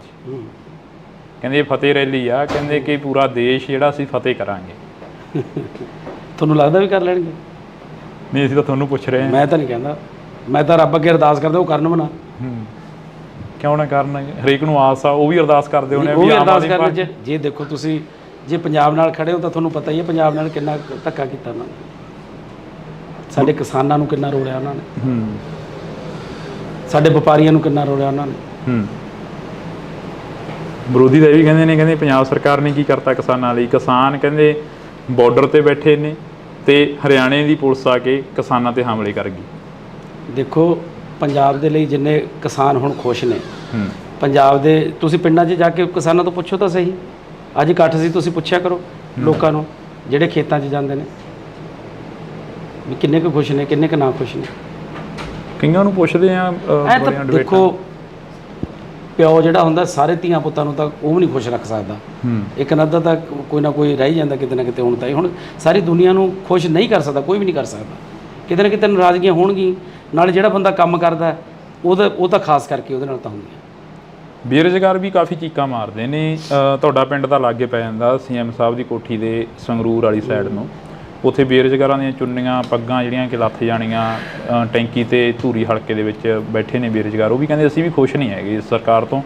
ਕਹਿੰਦੇ ਫਤਿਹ ਰੈਲੀ ਆ, ਕਹਿੰਦੇ ਕਿ ਪੂਰਾ ਦੇਸ਼ ਜਿਹੜਾ ਅਸੀਂ ਫਤਿਹ ਕਰਾਂਗੇ। ਤੁਹਾਨੂੰ ਲੱਗਦਾ ਵੀ ਕਰ ਲੈਣਗੇ? ਨਹੀਂ, ਅਸੀਂ ਤਾਂ ਤੁਹਾਨੂੰ ਪੁੱਛ ਰਹੇ ਹਾਂ। ਮੈਂ ਤਾਂ ਨਹੀਂ ਕਹਿੰਦਾ, ਮੈਂ ਤਾਂ ਰੱਬ ਅੱਗੇ ਅਰਦਾਸ ਕਰਦਾ ਉਹ ਕਰਨ ਬਣਾ। ਕਿਉਂ ਨਾ ਕਰਨ? ਹਰੇਕ ਨੂੰ ਆਸ ਆ, ਉਹ ਵੀ ਅਰਦਾਸ ਕਰਦੇ ਹੋਣੇ। ਉਹ ਵੀ ਅਰਦਾਸ ਕਰਨ। ਜੇ ਦੇਖੋ, ਤੁਸੀਂ ਜੇ ਪੰਜਾਬ ਨਾਲ ਖੜੇ ਹੋ ਤਾਂ ਤੁਹਾਨੂੰ ਪਤਾ ਹੀ ਹੈ ਪੰਜਾਬ ਨਾਲ ਕਿੰਨਾ ਧੱਕਾ ਕੀਤਾ ਉਹਨਾਂ ਨੇ। ਸਾਡੇ ਕਿਸਾਨਾਂ ਨੂੰ ਕਿੰਨਾ ਰੋਲਿਆ ਉਹਨਾਂ ਨੇ, ਸਾਡੇ ਵਪਾਰੀਆਂ ਨੂੰ ਕਿੰਨਾ ਰੋਲਿਆ ਉਹਨਾਂ ਨੇ। ਵਿਰੋਧੀ ਤਾਂ ਇਹ ਵੀ ਕਹਿੰਦੇ ਨੇ, ਕਹਿੰਦੇ ਪੰਜਾਬ ਸਰਕਾਰ ਨੇ ਕੀ ਕਰਤਾ ਕਿਸਾਨਾਂ ਲਈ? ਕਿਸਾਨ ਕਹਿੰਦੇ ਬਾਰਡਰ ਤੇ ਬੈਠੇ ਨੇ ਤੇ ਹਰਿਆਣੇ ਦੀ ਪੁਲਿਸ ਆ ਕੇ ਕਿਸਾਨਾਂ ਤੇ ਹਮਲੇ ਕਰ ਗਈ। ਦੇਖੋ, ਪੰਜਾਬ ਦੇ ਲਈ ਜਿੰਨੇ ਕਿਸਾਨ ਹੁਣ ਖੁਸ਼ ਨੇ, ਪੰਜਾਬ ਦੇ ਤੁਸੀਂ ਪਿੰਡਾਂ 'ਚ ਜਾ ਕੇ ਕਿਸਾਨਾਂ ਤੋਂ ਪੁੱਛੋ ਤਾਂ ਸਹੀ। ਅੱਜ ਇਕੱਠ ਸੀ, ਤੁਸੀਂ ਪੁੱਛਿਆ ਕਰੋ ਲੋਕਾਂ ਨੂੰ ਜਿਹੜੇ ਖੇਤਾਂ 'ਚ ਜਾਂਦੇ ਨੇ ਵੀ ਕਿੰਨੇ ਕੁ ਖੁਸ਼ ਨੇ, ਕਿੰਨੇ ਕੁ ਨਾ ਖੁਸ਼ ਨੇ। ਕਈਆਂ ਨੂੰ ਪੁੱਛਦੇ ਆ। ਦੇਖੋ, ਪਿਓ ਜਿਹੜਾ ਹੁੰਦਾ ਸਾਰੇ ਧੀਆਂ ਪੁੱਤਾਂ ਨੂੰ ਤਾਂ ਉਹ ਵੀ ਨਹੀਂ ਖੁਸ਼ ਰੱਖ ਸਕਦਾ। ਇੱਕ ਨੱਦਾ ਤਾਂ ਕੋਈ ਨਾ ਕੋਈ ਰਹਿ ਜਾਂਦਾ ਕਿਤੇ ਨਾ ਕਿਤੇ। ਹੁਣ ਸਾਰੀ ਦੁਨੀਆ ਨੂੰ ਖੁਸ਼ ਨਹੀਂ ਕਰ ਸਕਦਾ, ਕੋਈ ਵੀ ਨਹੀਂ ਕਰ ਸਕਦਾ। ਕਿਤੇ ਨਾ ਕਿਤੇ ਨਾਰਾਜ਼ਗੀਆਂ ਹੋਣਗੀਆਂ। ਨਾਲ ਜਿਹੜਾ ਬੰਦਾ ਕੰਮ ਕਰਦਾ ਉਹ ਤਾਂ ਖਾਸ ਕਰਕੇ ਉਹਦੇ ਨਾਲ ਤਾਂ ਹੁੰਦੀਆਂ। ਬੇਰੁਜ਼ਗਾਰ ਵੀ ਕਾਫੀ ਚੀਕਾਂ ਮਾਰਦੇ ਨੇ। ਤੁਹਾਡਾ ਪਿੰਡ ਤਾਂ ਲਾਗੇ ਪੈ ਜਾਂਦਾ ਸੀਐਮ ਸਾਹਿਬ ਦੀ ਕੋਠੀ ਦੇ ਸੰਗਰੂਰ ਵਾਲੀ ਸਾਈਡ ਨੂੰ। ਉੱਥੇ ਬੇਰੁਜ਼ਗਾਰਾਂ ਦੀਆਂ ਚੁੰਨੀਆਂ ਪੱਗਾਂ ਜਿਹੜੀਆਂ ਕਿ ਲੱਥ ਜਾਣੀਆਂ, ਟੈਂਕੀ ਤੇ ਧੂਰੀ ਹਲਕੇ ਦੇ ਵਿੱਚ ਬੈਠੇ ਨੇ ਬੇਰੁਜ਼ਗਾਰ। ਉਹ ਵੀ ਕਹਿੰਦੇ ਅਸੀਂ ਵੀ ਖੁਸ਼ ਨਹੀਂ ਹੈਗੇ ਇਸ ਸਰਕਾਰ ਤੋਂ।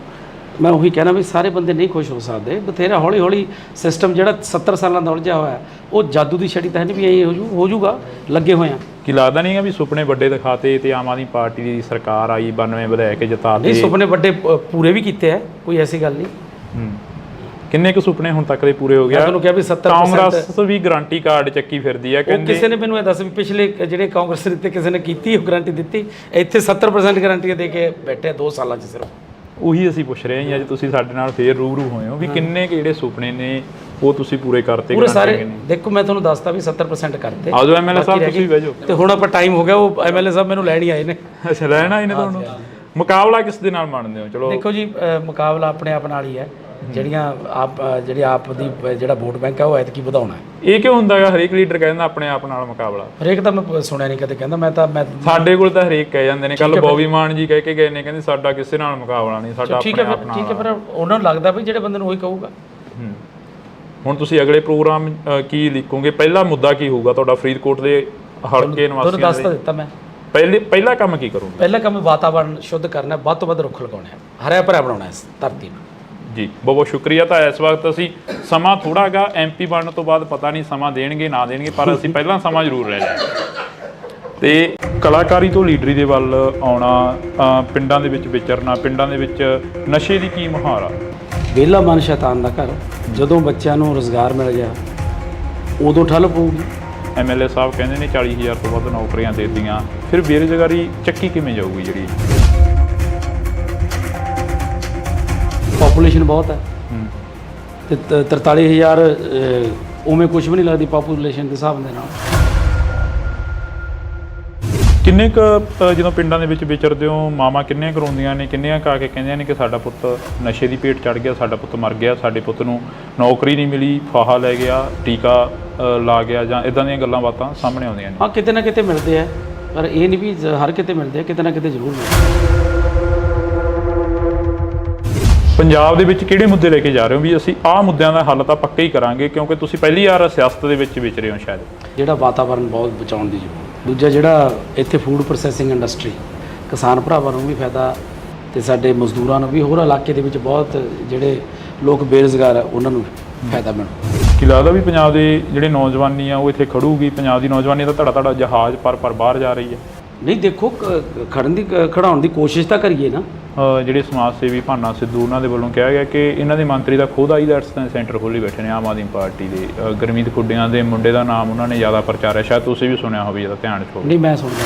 ਮੈਂ ਉਹੀ ਕਹਿਣਾ ਵੀ ਸਾਰੇ ਬੰਦੇ ਨਹੀਂ ਖੁਸ਼ ਹੋ ਸਕਦੇ। ਬਥੇਰਾ ਹੌਲੀ ਹੌਲੀ ਸਿਸਟਮ ਜਿਹੜਾ 70 ਸਾਲਾਂ ਦਾ ਉਲਝਿਆ ਹੋਇਆ, ਉਹ ਜਾਦੂ ਦੀ ਛੜੀ ਤਾਂ ਨਹੀਂ ਵੀ ਇਹ ਹੋ ਜੂਗਾ, ਲੱਗੇ ਹੋਏ ਆ। ਕੀ ਲੱਗਦਾ ਨਹੀਂ ਹੈ ਵੀ ਸੁਪਨੇ ਵੱਡੇ ਦਿਖਾਤੇ ਤੇ ਆਮ ਆਦਮੀ ਪਾਰਟੀ ਦੀ ਸਰਕਾਰ ਆਈ 92 ਵਿਧਾਇਕ ਜਿਤਾਤੇ? ਨਹੀਂ, ਸੁਪਨੇ ਵੱਡੇ ਪੂਰੇ ਵੀ ਕੀਤੇ ਆ, ਕੋਈ ਐਸੀ ਗੱਲ ਨਹੀਂ। ਕਿੰਨੇ ਕੁ ਸੁਪਨੇ ਹੁਣ ਤੱਕ ਦੇ ਪੂਰੇ ਹੋ ਗਿਆ? ਤੁਹਾਨੂੰ ਕਿਹਾ ਵੀ 70% ਕਾਂਗਰਸ ਵੀ ਗਾਰੰਟੀ ਕਾਰਡ ਚੱਕੀ ਫਿਰਦੀ ਆ ਕਹਿੰਦੇ। ਕਿਸੇ ਨੇ ਮੈਨੂੰ ਇਹ ਦੱਸ ਵੀ ਪਿਛਲੇ ਜਿਹੜੇ ਕਾਂਗਰਸ ਦੇ ਉੱਤੇ ਕਿਸੇ ਨੇ ਕੀਤੀ ਉਹ ਗਾਰੰਟੀ ਦਿੱਤੀ? ਇੱਥੇ 70% ਗਾਰੰਟੀਆਂ ਦੇ ਕੇ ਬੈਠੇ 2 ਸਾਲਾਂ 'ਚ ਸਿਰਫ। ਉਹੀ ਅਸੀਂ ਪੁੱਛ ਰਹੇ ਹਾਂ ਅੱਜ ਤੁਸੀਂ ਸਾਡੇ ਨਾਲ ਫੇਰ ਰੂਬਰੂ ਹੋਏ ਹੋ ਵੀ ਕਿੰਨੇ ਕੁ ਜਿਹੜੇ ਸੁਪਨੇ ਨੇ ਉਹ ਤੁਸੀਂ ਪੂਰੇ ਕਰਤੇ? ਪੂਰੇ ਸਾਰੇ ਦੇਖੋ, ਮੈਂ ਤੁਹਾਨੂੰ ਦੱਸਤਾ ਵੀ 70% ਕਰਤੇ। ਆਜੋ ਐਮਐਲਏ ਸਾਹਿਬ ਤੁਸੀਂ ਵੀ ਬਹਿ ਜਾਓ। ਤੇ ਹੁਣ ਆਪਾਂ ਟਾਈਮ ਹੋ ਗਿਆ, ਉਹ ਐਮਐਲਏ ਸਾਹਿਬ ਮੈਨੂੰ ਲੈਣ ਹੀ ਆਏ ਨੇ। ਅੱਛਾ, ਲੈਣ ਆਏ ਨੇ ਤੁਹਾਨੂੰ? ਮੁਕਾਬਲਾ ਕਿਸ ਦੇ ਨਾਲ ਮੰਨਦੇ ਹੋ? ਚਲੋ ਦੇਖੋ ਜੀ, ਮੁਕਾਬਲਾ ਆਪਣੇ ਆਪ ਨਾਲ ਹੀ ਹੈ। ਜਿਹੜੇ ਆਪ ਦੀ ਜਿਹੜਾ ਵੋਟ ਬੈਂਕ ਹੈ ਉਹ ਐਤਕੀ ਵਧਾਉਣਾ ਹੈ। ਇਹ ਕਿਉਂ ਹੁੰਦਾ ਹੈ? ਹਰੇਕ ਲੀਡਰ ਕਹਿੰਦਾ ਆਪਣੇ ਆਪ ਨਾਲ ਮੁਕਾਬਲਾ। ਹਰੇਕ ਤਾਂ ਮੈਂ ਸੁਣਿਆ ਨਹੀਂ ਕਦੇ ਕਹਿੰਦਾ। ਮੈਂ ਸਾਡੇ ਕੋਲ ਤਾਂ ਹਰੇਕ ਕਹਿ ਜਾਂਦੇ ਨੇ। ਕੱਲ ਬੌਬੀ ਮਾਨ ਜੀ ਕਹਿ ਕੇ ਗਏ ਨੇ, ਕਹਿੰਦੇ ਸਾਡਾ ਕਿਸੇ ਨਾਲ ਮੁਕਾਬਲਾ ਨਹੀਂ, ਸਾਡਾ ਆਪਣੇ ਆਪ ਨਾਲ। ਠੀਕ ਹੈ, ਪਰ ਉਹਨਾਂ ਨੂੰ ਲੱਗਦਾ ਵੀ ਜਿਹੜੇ ਬੰਦੇ ਨੂੰ ਉਹੀ ਕਹੂਗਾ। ਹੁਣ ਤੁਸੀਂ ਅਗਲੇ ਪ੍ਰੋਗਰਾਮ ਕੀ ਲਿਖੋਗੇ? ਪਹਿਲਾ ਮੁੱਦਾ ਕੀ ਹੋਊਗਾ ਤੁਹਾਡਾ ਫਰੀਦਕੋਟ ਦੇ ਹਲਕੇ ਨਿਵਾਸੀਆਂ ਤੁਹਾਨੂੰ ਦੱਸ ਤਾਂ ਦਿੱਤਾ ਮੈਂ। ਪਹਿਲਾ ਕੰਮ ਕੀ ਕਰੋਗੇ? ਪਹਿਲਾ ਕੰਮ ਵਾਤਾਵਰਣ ਸ਼ੁੱਧ ਕਰਨਾ, ਵੱਧ ਤੋਂ ਵੱਧ ਰੁੱਖ ਲਗਾਉਣੇ, ਹਰਿਆ ਭਰਿਆ ਬਣਾਉਣਾ ਇਸ ਧਰਤੀ ਨੂੰ। ਜੀ ਬਹੁਤ ਬਹੁਤ ਸ਼ੁਕਰੀਆ। ਤਾਂ ਇਸ ਵਕਤ ਅਸੀਂ ਸਮਾਂ ਥੋੜਾ ਗਾ ਐਮਪੀ ਬਣਨ ਤੋਂ ਬਾਅਦ ਪਤਾ ਨਹੀਂ ਸਮਾਂ ਦੇਣਗੇ ਨਾ ਦੇਣਗੇ, ਪਰ ਅਸੀਂ ਪਹਿਲਾਂ ਸਮਾਂ ਜ਼ਰੂਰ ਲੈ ਲਿਆ। ਤੇ ਕਲਾਕਾਰੀ ਤੋਂ ਲੀਡਰੀ ਦੇ ਵੱਲ ਆਉਣਾ, ਪਿੰਡਾਂ ਦੇ ਵਿੱਚ ਵਿਚਰਨਾ, ਪਿੰਡਾਂ ਦੇ ਵਿੱਚ ਨਸ਼ੇ ਦੀ ਕੀ ਮੁਹਾਰ ਆ? ਵਿਹਲਾ ਮਨ ਸ਼ੈਤਾਨ ਦਾ ਘਰ। ਜਦੋਂ ਬੱਚਿਆਂ ਨੂੰ ਰੁਜ਼ਗਾਰ ਮਿਲ ਗਿਆ ਉਦੋਂ ਠੱਲ ਪਊਗੀ। ਐਮਐਲਏ ਸਾਹਿਬ ਕਹਿੰਦੇ ਨੇ 40,000 ਤੋਂ ਵੱਧ ਨੌਕਰੀਆਂ ਦੇ ਦਿੱਤੀਆਂ, ਫਿਰ ਬੇਰੁਜ਼ਗਾਰੀ ਚੱਕੀ ਕਿਵੇਂ ਜਾਊਗੀ? ਜਿਹੜੀ ਪਾਪੂਲੇਸ਼ਨ ਬਹੁਤ ਹੈ ਤੇ 43,000 ਉਵੇਂ ਕੁਝ ਵੀ ਨਹੀਂ ਲੱਗਦੀ ਪਾਪੂਲੇਸ਼ਨ ਦੇ ਹਿਸਾਬ ਦੇ ਨਾਲ। ਕਿੰਨੇ ਕੁ ਜਦੋਂ ਪਿੰਡਾਂ ਦੇ ਵਿੱਚ ਵਿਚਰਦੇ ਹੋ, ਮਾਵਾਂ ਕਿੰਨੀਆਂ ਕਰਾਉਂਦੀਆਂ ਨੇ, ਕਿੰਨੀਆਂ ਕਾ ਕੇ ਕਹਿੰਦੀਆਂ ਨੇ ਕਿ ਸਾਡਾ ਪੁੱਤ ਨਸ਼ੇ ਦੀ ਭੇਟ ਚੜ੍ਹ ਗਿਆ, ਸਾਡਾ ਪੁੱਤ ਮਰ ਗਿਆ, ਸਾਡੇ ਪੁੱਤ ਨੂੰ ਨੌਕਰੀ ਨਹੀਂ ਮਿਲੀ, ਫਾਹਾ ਲੈ ਗਿਆ, ਟੀਕਾ ਲਾ ਗਿਆ, ਜਾਂ ਇਦਾਂ ਦੀਆਂ ਗੱਲਾਂ ਬਾਤਾਂ ਸਾਹਮਣੇ ਆਉਂਦੀਆਂ ਨੇ? ਹਾਂ, ਕਿਤੇ ਨਾ ਕਿਤੇ ਮਿਲਦੇ ਆ, ਪਰ ਇਹ ਨਹੀਂ ਵੀ ਹਰ ਕਿਤੇ ਮਿਲਦੇ ਆ, ਕਿਤੇ ਨਾ ਕਿਤੇ ਜ਼ਰੂਰ ਮਿਲਦੇ। ਪੰਜਾਬ ਦੇ ਵਿੱਚ ਕਿਹੜੇ ਮੁੱਦੇ ਲੈ ਕੇ ਜਾ ਰਹੇ ਹੋ ਵੀ ਅਸੀਂ ਆਹ ਮੁੱਦਿਆਂ ਦਾ ਹੱਲ ਤਾਂ ਪੱਕਾ ਹੀ ਕਰਾਂਗੇ, ਕਿਉਂਕਿ ਤੁਸੀਂ ਪਹਿਲੀ ਵਾਰ ਸਿਆਸਤ ਦੇ ਵਿੱਚ ਵਿਚਰੇ ਹੋ ਸ਼ਾਇਦ? ਜਿਹੜਾ ਵਾਤਾਵਰਨ ਬਹੁਤ ਬਚਾਉਣ ਦੀ ਜ਼ਰੂਰਤ। ਦੂਜਾ, ਜਿਹੜਾ ਇੱਥੇ ਫੂਡ ਪ੍ਰੋਸੈਸਿੰਗ ਇੰਡਸਟਰੀ, ਕਿਸਾਨ ਭਰਾਵਾਂ ਨੂੰ ਵੀ ਫਾਇਦਾ ਤੇ ਸਾਡੇ ਮਜ਼ਦੂਰਾਂ ਨੂੰ ਵੀ, ਹੋਰ ਇਲਾਕੇ ਦੇ ਵਿੱਚ ਬਹੁਤ ਜਿਹੜੇ ਲੋਕ ਬੇਰੁਜ਼ਗਾਰ ਆ ਉਹਨਾਂ ਨੂੰ ਫਾਇਦਾ ਮਿਲੂ। ਕੀ ਲੱਗਦਾ ਵੀ ਪੰਜਾਬ ਦੇ ਜਿਹੜੇ ਨੌਜਵਾਨੀ ਆ ਉਹ ਇੱਥੇ ਖੜੂਗੀ? ਪੰਜਾਬ ਦੀ ਨੌਜਵਾਨੀ ਤਾਂ ਧੜਾ ਜਹਾਜ਼ ਪਰ ਬਾਹਰ ਜਾ ਰਹੀ ਹੈ। ਨਹੀਂ, ਦੇਖੋ ਖੜਾਉਣ ਦੀ ਕੋਸ਼ਿਸ਼ ਤਾਂ ਕਰੀਏ ਨਾ। ਜਿਹੜੇ ਸਮਾਜ ਸੇਵੀ ਭਾਨਾ ਸਿੱਧੂ ਉਹਨਾਂ ਦੇ ਵੱਲੋਂ ਕਿਹਾ ਗਿਆ ਕਿ ਇਹਨਾਂ ਦੇ ਮੰਤਰੀ ਦਾ ਖੁਦ ਆਈਲੈਟਸ ਸੈਂਟਰ ਖੋਲ੍ਹੀ ਬੈਠੇ ਨੇ ਆਮ ਆਦਮੀ ਪਾਰਟੀ ਦੇ। ਗੁਰਮੀਤ ਖੁੱਡੀਆਂ ਦੇ ਮੁੰਡੇ ਦਾ ਨਾਮ ਉਹਨਾਂ ਨੇ ਜ਼ਿਆਦਾ ਪ੍ਰਚਾਰਿਆ, ਸ਼ਾਇਦ ਤੁਸੀਂ ਵੀ ਸੁਣਿਆ ਹੋਵੇ, ਜਿਹਦਾ ਧਿਆਨ 'ਚ ਹੋਵੇ। ਨਹੀਂ, ਮੈਂ ਸੁਣਿਆ।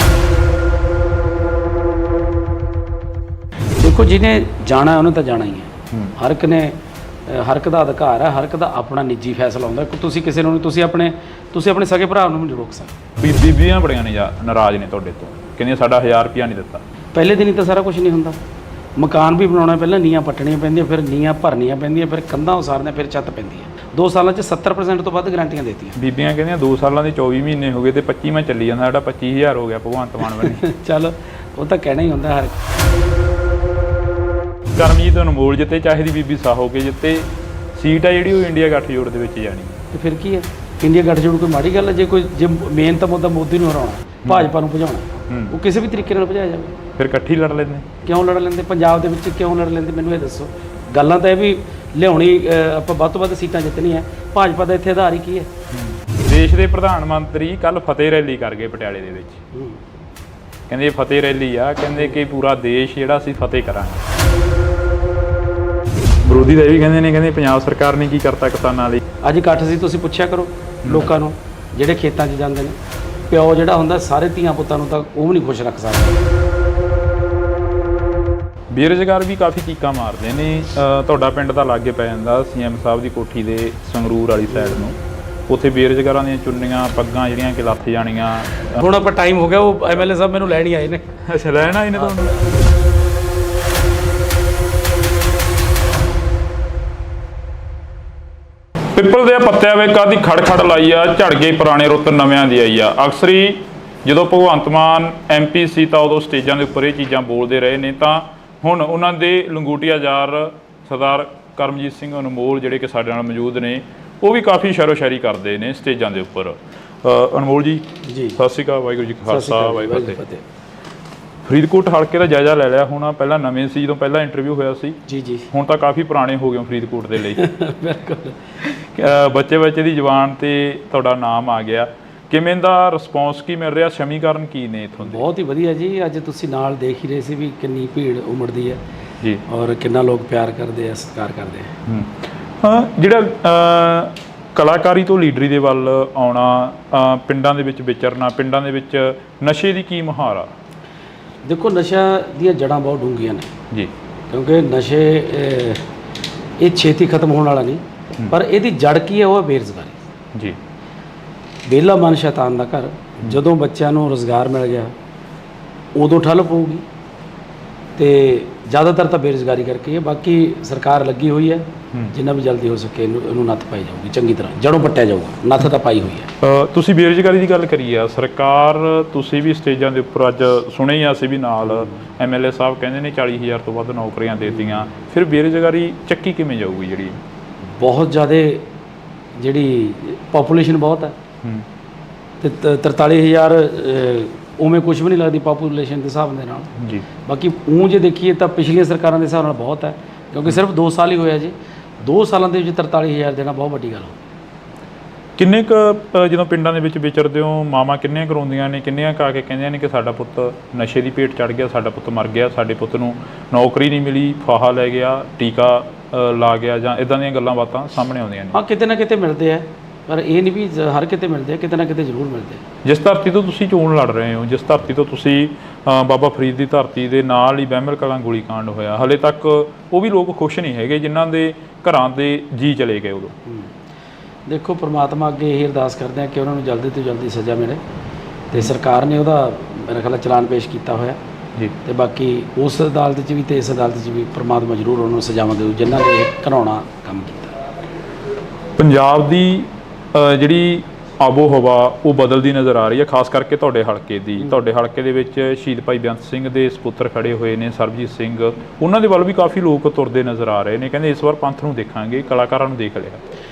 ਦੇਖੋ, ਜਿਹਨੇ ਜਾਣਾ ਉਹਨੇ ਤਾਂ ਜਾਣਾ ਹੀ ਹੈ। ਹਰ ਇੱਕ ਦਾ ਅਧਿਕਾਰ ਹੈ, ਹਰ ਇੱਕ ਦਾ ਆਪਣਾ ਨਿੱਜੀ ਫੈਸਲਾ ਹੁੰਦਾ। ਤੁਸੀਂ ਕਿਸੇ ਨੂੰ ਤੁਸੀਂ ਆਪਣੇ ਸਗੇ ਭਰਾ ਨੂੰ ਨਹੀਂ ਰੋਕ ਸਕਦੇ। ਬੀਬੀਆਂ ਬੜੀਆਂ ਨੇ ਨਾਰਾਜ਼ ਨੇ ਤੁਹਾਡੇ ਤੋਂ, ਕਹਿੰਦੀਆਂ ਸਾਡਾ 1000 ਰੁਪਇਆ ਨਹੀਂ ਦਿੱਤਾ। ਪਹਿਲੇ ਦਿਨ ਹੀ ਤਾਂ ਸਾਰਾ ਕੁਝ ਨਹੀਂ ਹੁੰਦਾ। ਮਕਾਨ ਵੀ ਬਣਾਉਣਾ, ਪਹਿਲਾਂ ਨੀਹਾਂ ਪੱਟਣੀਆਂ ਪੈਂਦੀਆਂ, ਫਿਰ ਨੀਹਾਂ ਭਰਨੀਆਂ ਪੈਂਦੀਆਂ, ਫਿਰ ਕੰਧਾਂ ਉਸਾਰਨੀਆਂ, ਫਿਰ ਛੱਤ ਪੈਂਦੀ ਹੈ। 2 ਸਾਲਾਂ 'ਚ 70% ਤੋਂ ਵੱਧ ਗਰੰਟੀਆਂ ਦਿੱਤੀਆਂ। ਬੀਬੀਆਂ ਕਹਿੰਦੀਆਂ 2 ਸਾਲਾਂ ਦੇ 24 ਮਹੀਨੇ ਹੋ ਗਏ ਤੇ 25ਵਾਂ ਚੱਲੀ ਜਾਂਦਾ, ਸਾਡਾ 25,000 ਹੋ ਗਿਆ ਭਗਵੰਤ ਮਾਨ ਬਣੇ। ਚੱਲ, ਉਹ ਤਾਂ ਕਹਿਣਾ ਹੀ ਹੁੰਦਾ ਹਰ। ਕਰਮਜੀਤ ਅਨਮੋਲ ਜਿੱਤੇ, ਚਾਹੇ ਦੀ ਬੀਬੀ ਸਾਹੋ ਕੇ ਜਿੱਤੇ, ਸੀਟ ਆ ਜਿਹੜੀ ਉਹ ਇੰਡੀਆ ਗੱਠਜੋੜ ਦੇ ਵਿੱਚ ਜਾਣੀ। ਤੇ ਫਿਰ ਕੀ ਹੈ? ਇੰਡੀਆ ਗੱਠਜੋੜ ਕੋਈ ਮਾੜੀ ਗੱਲ ਹੈ? ਜੇ ਮੇਨ ਤਾਂ ਮੁੱਦਾ ਮੋਦੀ ਨੂੰ ਹਰਾਉਣਾ, ਭਾਜਪਾ ਨੂੰ ਭਜਾਉਣਾ, ਉਹ ਕਿਸੇ ਵੀ ਤਰੀਕੇ ਨਾਲ ਭਜਾਇਆ ਜਾਵੇ। ਫਿਰ ਇਕੱਠੀ ਲੜ ਲੈਂਦੇ? ਕਿਉਂ ਲੜ ਲੈਂਦੇ? ਪੰਜਾਬ ਦੇ ਵਿੱਚ ਕਿਉਂ ਲੜ ਲੈਂਦੇ? ਮੈਨੂੰ ਇਹ ਦੱਸੋ। ਗੱਲਾਂ ਤਾਂ ਇਹ ਵੀ ਲਿਆਉਣੀ, ਆਪਾਂ ਵੱਧ ਤੋਂ ਵੱਧ ਸੀਟਾਂ ਜਿੱਤਣੀਆਂ। ਭਾਜਪਾ ਦਾ ਇੱਥੇ ਆਧਾਰ ਹੀ ਕੀ ਹੈ? ਦੇਸ਼ ਦੇ ਪ੍ਰਧਾਨ ਮੰਤਰੀ ਕੱਲ ਫਤਿਹ ਰੈਲੀ ਕਰ ਗਏ ਪਟਿਆਲੇ ਦੇ ਵਿੱਚ। ਕਹਿੰਦੇ ਫਤਿਹ ਰੈਲੀ ਆ, ਕਹਿੰਦੇ ਕਿ ਪੂਰਾ ਦੇਸ਼ ਜਿਹੜਾ ਅਸੀਂ ਫਤਿਹ ਕਰਾਂਗੇ। ਵਿਰੋਧੀ ਦਾ ਇਹ ਵੀ ਕਹਿੰਦੇ ਨੇ, ਕਹਿੰਦੇ ਪੰਜਾਬ ਸਰਕਾਰ ਨੇ ਕੀ ਕਰਤਾ ਕਿਸਾਨਾਂ ਲਈ। ਅੱਜ ਇਕੱਠ ਸੀ, ਤੁਸੀਂ ਪੁੱਛਿਆ ਕਰੋ ਲੋਕਾਂ ਨੂੰ ਜਿਹੜੇ ਖੇਤਾਂ 'ਚ ਜਾਂਦੇ ਨੇ। ਪਿਓ ਜਿਹੜਾ ਹੁੰਦਾ ਸਾਰੇ ਧੀਆਂ ਪੁੱਤਾਂ ਨੂੰ ਤਾਂ ਉਹ ਵੀ ਨਹੀਂ ਖੁਸ਼ ਰੱਖ ਸਕਦਾ। ਬੇਰੁਜ਼ਗਾਰ ਵੀ ਕਾਫੀ ਚੀਕਾਂ ਮਾਰਦੇ ਨੇ। ਤੁਹਾਡਾ ਪਿੰਡ ਤਾਂ ਲਾਗੇ ਪੈ ਜਾਂਦਾ ਸੀਐਮ ਸਾਹਿਬ ਦੀ ਕੋਠੀ ਦੇ ਸੰਗਰੂਰ ਵਾਲੀ ਸਾਈਡ ਨੂੰ। ਉੱਥੇ ਬੇਰੁਜ਼ਗਾਰਾਂ ਦੀਆਂ ਚੁੰਨੀਆਂ ਪੱਗਾਂ ਜਿਹੜੀਆਂ ਕਿ ਲੱਥ ਜਾਣੀਆਂ। ਹੁਣ ਆਪਾਂ ਟਾਈਮ ਹੋ ਗਿਆ, ਉਹ ਐਮਐਲਏ ਸਾਹਿਬ ਮੈਨੂੰ ਲੈਣ ਹੀ ਆਏ ਨੇ। ਅੱਛਾ, ਲੈਣ ਆਏ ਨੇ ਤੁਹਾਨੂੰ? ਪਿੱਪਲ ਦੇ ਪੱਤਿਆਂ ਵਿੱਚ ਕਾਦੀ ਖੜ ਲਾਈ ਆ, ਝੜ ਗਈ ਪੁਰਾਣੇ ਰੁੱਤ ਨਵਿਆਂ ਦੀ ਆਈ ਆ। ਅਕਸਰ ਹੀ ਜਦੋਂ ਭਗਵੰਤ ਮਾਨ ਐਮਪੀ ਸੀ ਤਾਂ ਉਦੋਂ ਸਟੇਜਾਂ ਦੇ ਉੱਪਰ ਇਹ ਚੀਜ਼ਾਂ ਬੋਲਦੇ ਰਹੇ ਨੇ, ਤਾਂ ਹੁਣ ਉਹਨਾਂ ਦੇ ਲੰਗੋਟੀਆ ਜ਼ਾਰ ਸਰਦਾਰ ਕਰਮਜੀਤ ਸਿੰਘ ਅਨਮੋਲ ਜਿਹੜੇ ਕਿ ਸਾਡੇ ਨਾਲ ਮੌਜੂਦ ਨੇ, ਉਹ ਵੀ ਕਾਫੀ ਸ਼ਾਇਰੋ ਸ਼ਾਇਰੀ ਕਰਦੇ ਨੇ ਸਟੇਜਾਂ ਦੇ ਉੱਪਰ। ਅਨਮੋਲ ਜੀ ਜੀ ਸਤਿ ਸ਼੍ਰੀ ਅਕਾਲ, ਵਾਹਿਗੁਰੂ ਜੀ ਕਾ ਖਾਲਸਾ ਵਾਹਿਗੁਰੂ ਜੀ ਕੀ ਫਤਿਹ। ਫਰੀਦਕੋਟ ਹਲਕੇ ਦਾ ਜਾਇਜ਼ਾ ਲੈ ਲਿਆ ਹੋਣਾ, ਪਹਿਲਾਂ ਨਵੇਂ ਸੀ ਜਦੋਂ ਪਹਿਲਾਂ ਇੰਟਰਵਿਊ ਹੋਇਆ ਸੀ, ਜੀ ਜੀ ਹੁਣ ਤਾਂ ਕਾਫੀ ਪੁਰਾਣੇ ਹੋ ਗਏ ਹੋ ਫਰੀਦਕੋਟ ਦੇ ਲਈ। ਬਿਲਕੁਲ। ਬੱਚੇ ਦੀ ਜ਼ੁਬਾਨ ਤੇ ਤੁਹਾਡਾ ਨਾਮ ਆ ਗਿਆ, ਕਿਵੇਂ ਦਾ ਰਿਸਪੌਂਸ ਕੀ ਮਿਲ ਰਿਹਾ, ਸਮੀਕਰਨ ਕੀ ਨੇ ਇੱਥੋਂ ਦੇ? ਬਹੁਤ ਹੀ ਵਧੀਆ ਜੀ। ਅੱਜ ਤੁਸੀਂ ਨਾਲ ਦੇਖ ਹੀ ਰਹੇ ਸੀ ਵੀ ਕਿੰਨੀ ਭੀੜ ਉਮੜਦੀ ਹੈ ਜੀ, ਔਰ ਕਿੰਨਾ ਲੋਕ ਪਿਆਰ ਕਰਦੇ ਆ, ਸਤਿਕਾਰ ਕਰਦੇ ਆ। ਹਾਂ, ਜਿਹੜਾ ਕਲਾਕਾਰੀ ਤੋਂ ਲੀਡਰੀ ਦੇ ਵੱਲ ਆਉਣਾ, ਪਿੰਡਾਂ ਦੇ ਵਿੱਚ ਵਿਚਰਨਾ, ਪਿੰਡਾਂ ਦੇ ਵਿੱਚ ਨਸ਼ੇ ਦੀ ਕੀ ਮੁਹਾਰ ਆ? ਦੇਖੋ, ਨਸ਼ਾ ਦੀਆਂ ਜੜ੍ਹਾਂ ਬਹੁਤ ਡੂੰਘੀਆਂ ਨੇ ਜੀ, ਕਿਉਂਕਿ ਨਸ਼ੇ ਇਹ ਛੇਤੀ ਖਤਮ ਹੋਣ ਵਾਲਾ ਨਹੀਂ, ਪਰ ਇਹਦੀ ਜੜ ਕੀ ਹੈ? ਉਹ ਹੈ ਬੇਰੁਜ਼ਗਾਰੀ। ਜੀ, ਵਿਹਲਾ ਮਨ ਸ਼ੈਤਾਨ ਦਾ ਘਰ। ਜਦੋਂ ਬੱਚਿਆਂ ਨੂੰ ਰੁਜ਼ਗਾਰ ਮਿਲ ਗਿਆ ਉਦੋਂ ਠੱਲ ਪਊਗੀ, ਤੇ ਜ਼ਿਆਦਾਤਰ ਤਾਂ ਬੇਰੁਜ਼ਗਾਰੀ ਕਰਕੇ ਹੈ। ਬਾਕੀ ਸਰਕਾਰ ਲੱਗੀ ਹੋਈ ਹੈ, ਜਿੰਨਾ ਵੀ ਜਲਦੀ ਹੋ ਸਕੇ ਇਹਨੂੰ ਨੱਥ ਪਾਈ ਜਾਊਗੀ, ਚੰਗੀ ਤਰ੍ਹਾਂ ਜੜੋਂ ਪੱਟਿਆ ਜਾਊਗਾ। ਨੱਥ ਤਾਂ ਪਾਈ ਹੋਈ ਹੈ। ਤੁਸੀਂ ਬੇਰੁਜ਼ਗਾਰੀ ਦੀ ਗੱਲ ਕਰੀ ਆ, ਸਰਕਾਰ ਤੁਸੀਂ ਵੀ ਸਟੇਜਾਂ ਦੇ ਉੱਪਰ ਅੱਜ ਸੁਣੇ ਹੀ ਆ, ਅਸੀਂ ਵੀ ਨਾਲ MLA ਸਾਹਿਬ ਕਹਿੰਦੇ ਨੇ 40,000 ਤੋਂ ਵੱਧ ਨੌਕਰੀਆਂ ਦੇ ਦਿੱਤੀਆਂ, ਫਿਰ ਬੇਰੁਜ਼ਗਾਰੀ ਚੱਕੀ ਕਿਵੇਂ ਜਾਊਗੀ? ਜਿਹੜੀ ਬਹੁਤ ਜ਼ਿਆਦਾ ਜਿਹੜੀ ਪਾਪੂਲੇਸ਼ਨ ਬਹੁਤ ਹੈ, ਤੇ 43,000 ਉਵੇਂ ਕੁਝ ਵੀ ਨਹੀਂ ਲੱਗਦੀ ਪਾਪੂਲੇਸ਼ਨ ਦੇ ਹਿਸਾਬ ਦੇ ਨਾਲ। ਜੀ, ਬਾਕੀ ਊਂ ਜੇ ਦੇਖੀਏ ਤਾਂ ਪਿਛਲੀਆਂ ਸਰਕਾਰਾਂ ਦੇ ਹਿਸਾਬ ਨਾਲ ਬਹੁਤ ਹੈ, ਕਿਉਂਕਿ ਸਿਰਫ 2 ਸਾਲ ਹੀ ਹੋਇਆ ਜੀ। 2 ਸਾਲਾਂ ਦੇ ਵਿੱਚ 43,000 ਦੇਣਾ ਬਹੁਤ ਵੱਡੀ ਗੱਲ ਹੋ। ਕਿੰਨੇ ਕੁ ਜਦੋਂ ਪਿੰਡਾਂ ਦੇ ਵਿੱਚ ਵਿਚਰਦੇ ਹੋ, ਮਾਵਾਂ ਕਿੰਨੀਆਂ ਕਰਾਉਂਦੀਆਂ ਨੇ, ਕਿੰਨੀਆਂ ਕਾ ਕੇ ਕਹਿੰਦੀਆਂ ਨੇ ਕਿ ਸਾਡਾ ਪੁੱਤ ਨਸ਼ੇ ਦੀ ਭੇਟ ਚੜ ਗਿਆ, ਸਾਡਾ ਪੁੱਤ ਮਰ ਗਿਆ, ਸਾਡੇ ਪੁੱਤ ਨੂੰ ਨੌਕਰੀ ਨਹੀਂ ਮਿਲੀ, ਫਾਹਾ ਲੈ ਗਿਆ, ਟੀਕਾ ਲਾ ਗਿਆ, ਜਾਂ ਇਦਾਂ ਦੀਆਂ ਗੱਲਾਂ ਬਾਤਾਂ ਸਾਹਮਣੇ ਆਉਂਦੀਆਂ ਨੇ? ਹਾਂ, ਕਿਤੇ ਨਾ ਕਿਤੇ ਮਿਲਦੇ ਆ, ਪਰ ਇਹ ਨਹੀਂ ਵੀ ਹਰ ਕਿਤੇ ਮਿਲਦੇ ਆ, ਕਿਤੇ ਨਾ ਕਿਤੇ ਜ਼ਰੂਰ ਮਿਲਦੇ ਆ। ਜਿਸ ਧਰਤੀ ਤੋਂ ਤੁਸੀਂ ਚੋਣ ਲੜ ਰਹੇ ਹੋ, ਜਿਸ ਧਰਤੀ ਤੋਂ ਤੁਸੀਂ ਬਾਬਾ ਫਰੀਦ ਦੀ ਧਰਤੀ ਦੇ ਨਾਲ ਹੀ ਬਹਿਮਲ ਕਲਾਂ ਗੋਲੀकांड ਹੋਇਆ, ਹਲੇ ਤੱਕ ਉਹ ਵੀ ਲੋਕ ਖੁਸ਼ ਨਹੀਂ ਹੈਗੇ ਜਿਨ੍ਹਾਂ ਦੇ ਘਰਾਂ ਦੇ ਜੀ ਚਲੇ ਗਏ ਉਦੋਂ। ਦੇਖੋ, ਪ੍ਰਮਾਤਮਾ ਅੱਗੇ ਇਹ ਅਰਦਾਸ ਕਰਦੇ ਆ ਕਿ ਉਹਨਾਂ ਨੂੰ ਜਲਦੀ ਤੋਂ ਜਲਦੀ ਸਜ਼ਾ ਮਿਲੇ, ਤੇ ਸਰਕਾਰ ਨੇ ਉਹਦਾ ਮੇਰੇ ਖਿਆਲ ਚਲਾਨ ਪੇਸ਼ ਕੀਤਾ ਹੋਇਆ ਜੀ, ਤੇ ਬਾਕੀ ਉਸ ਅਦਾਲਤ 'ਚ ਵੀ ਤੇ ਇਸ ਅਦਾਲਤ 'ਚ ਵੀ ਪ੍ਰਮਾਤਮਾ ਜ਼ਰੂਰ ਉਹਨਾਂ ਨੂੰ ਸਜ਼ਾਵਾਂ ਦੇਊ ਜਿਨ੍ਹਾਂ ਨੇ ਇਹ ਘਿਨਾਉਣਾ ਕੰਮ ਕੀਤਾ। ਪੰਜਾਬ ਦੀ ਜਿਹੜੀ ਆਬੋ ਹਵਾ ਉਹ ਬਦਲਦੀ ਨਜ਼ਰ ਆ ਰਹੀ ਹੈ, ਖਾਸ ਕਰਕੇ ਤੁਹਾਡੇ ਹਲਕੇ ਦੀ। ਤੁਹਾਡੇ ਹਲਕੇ ਦੇ ਵਿੱਚ ਸ਼ਹੀਦ ਭਾਈ ਬੇਅੰਤ ਸਿੰਘ ਦੇ ਸਪੁੱਤਰ ਖੜੇ ਹੋਏ ਨੇ, ਸਰਬਜੀਤ ਸਿੰਘ, ਉਹਨਾਂ ਦੇ ਵੱਲ ਵੀ ਕਾਫੀ ਲੋਕ ਤੁਰਦੇ ਨਜ਼ਰ ਆ ਰਹੇ ਨੇ, ਕਹਿੰਦੇ ਇਸ ਵਾਰ ਪੰਥ ਨੂੰ ਦੇਖਾਂਗੇ, ਕਲਾਕਾਰਾਂ ਨੂੰ ਦੇਖ ਲਿਆ।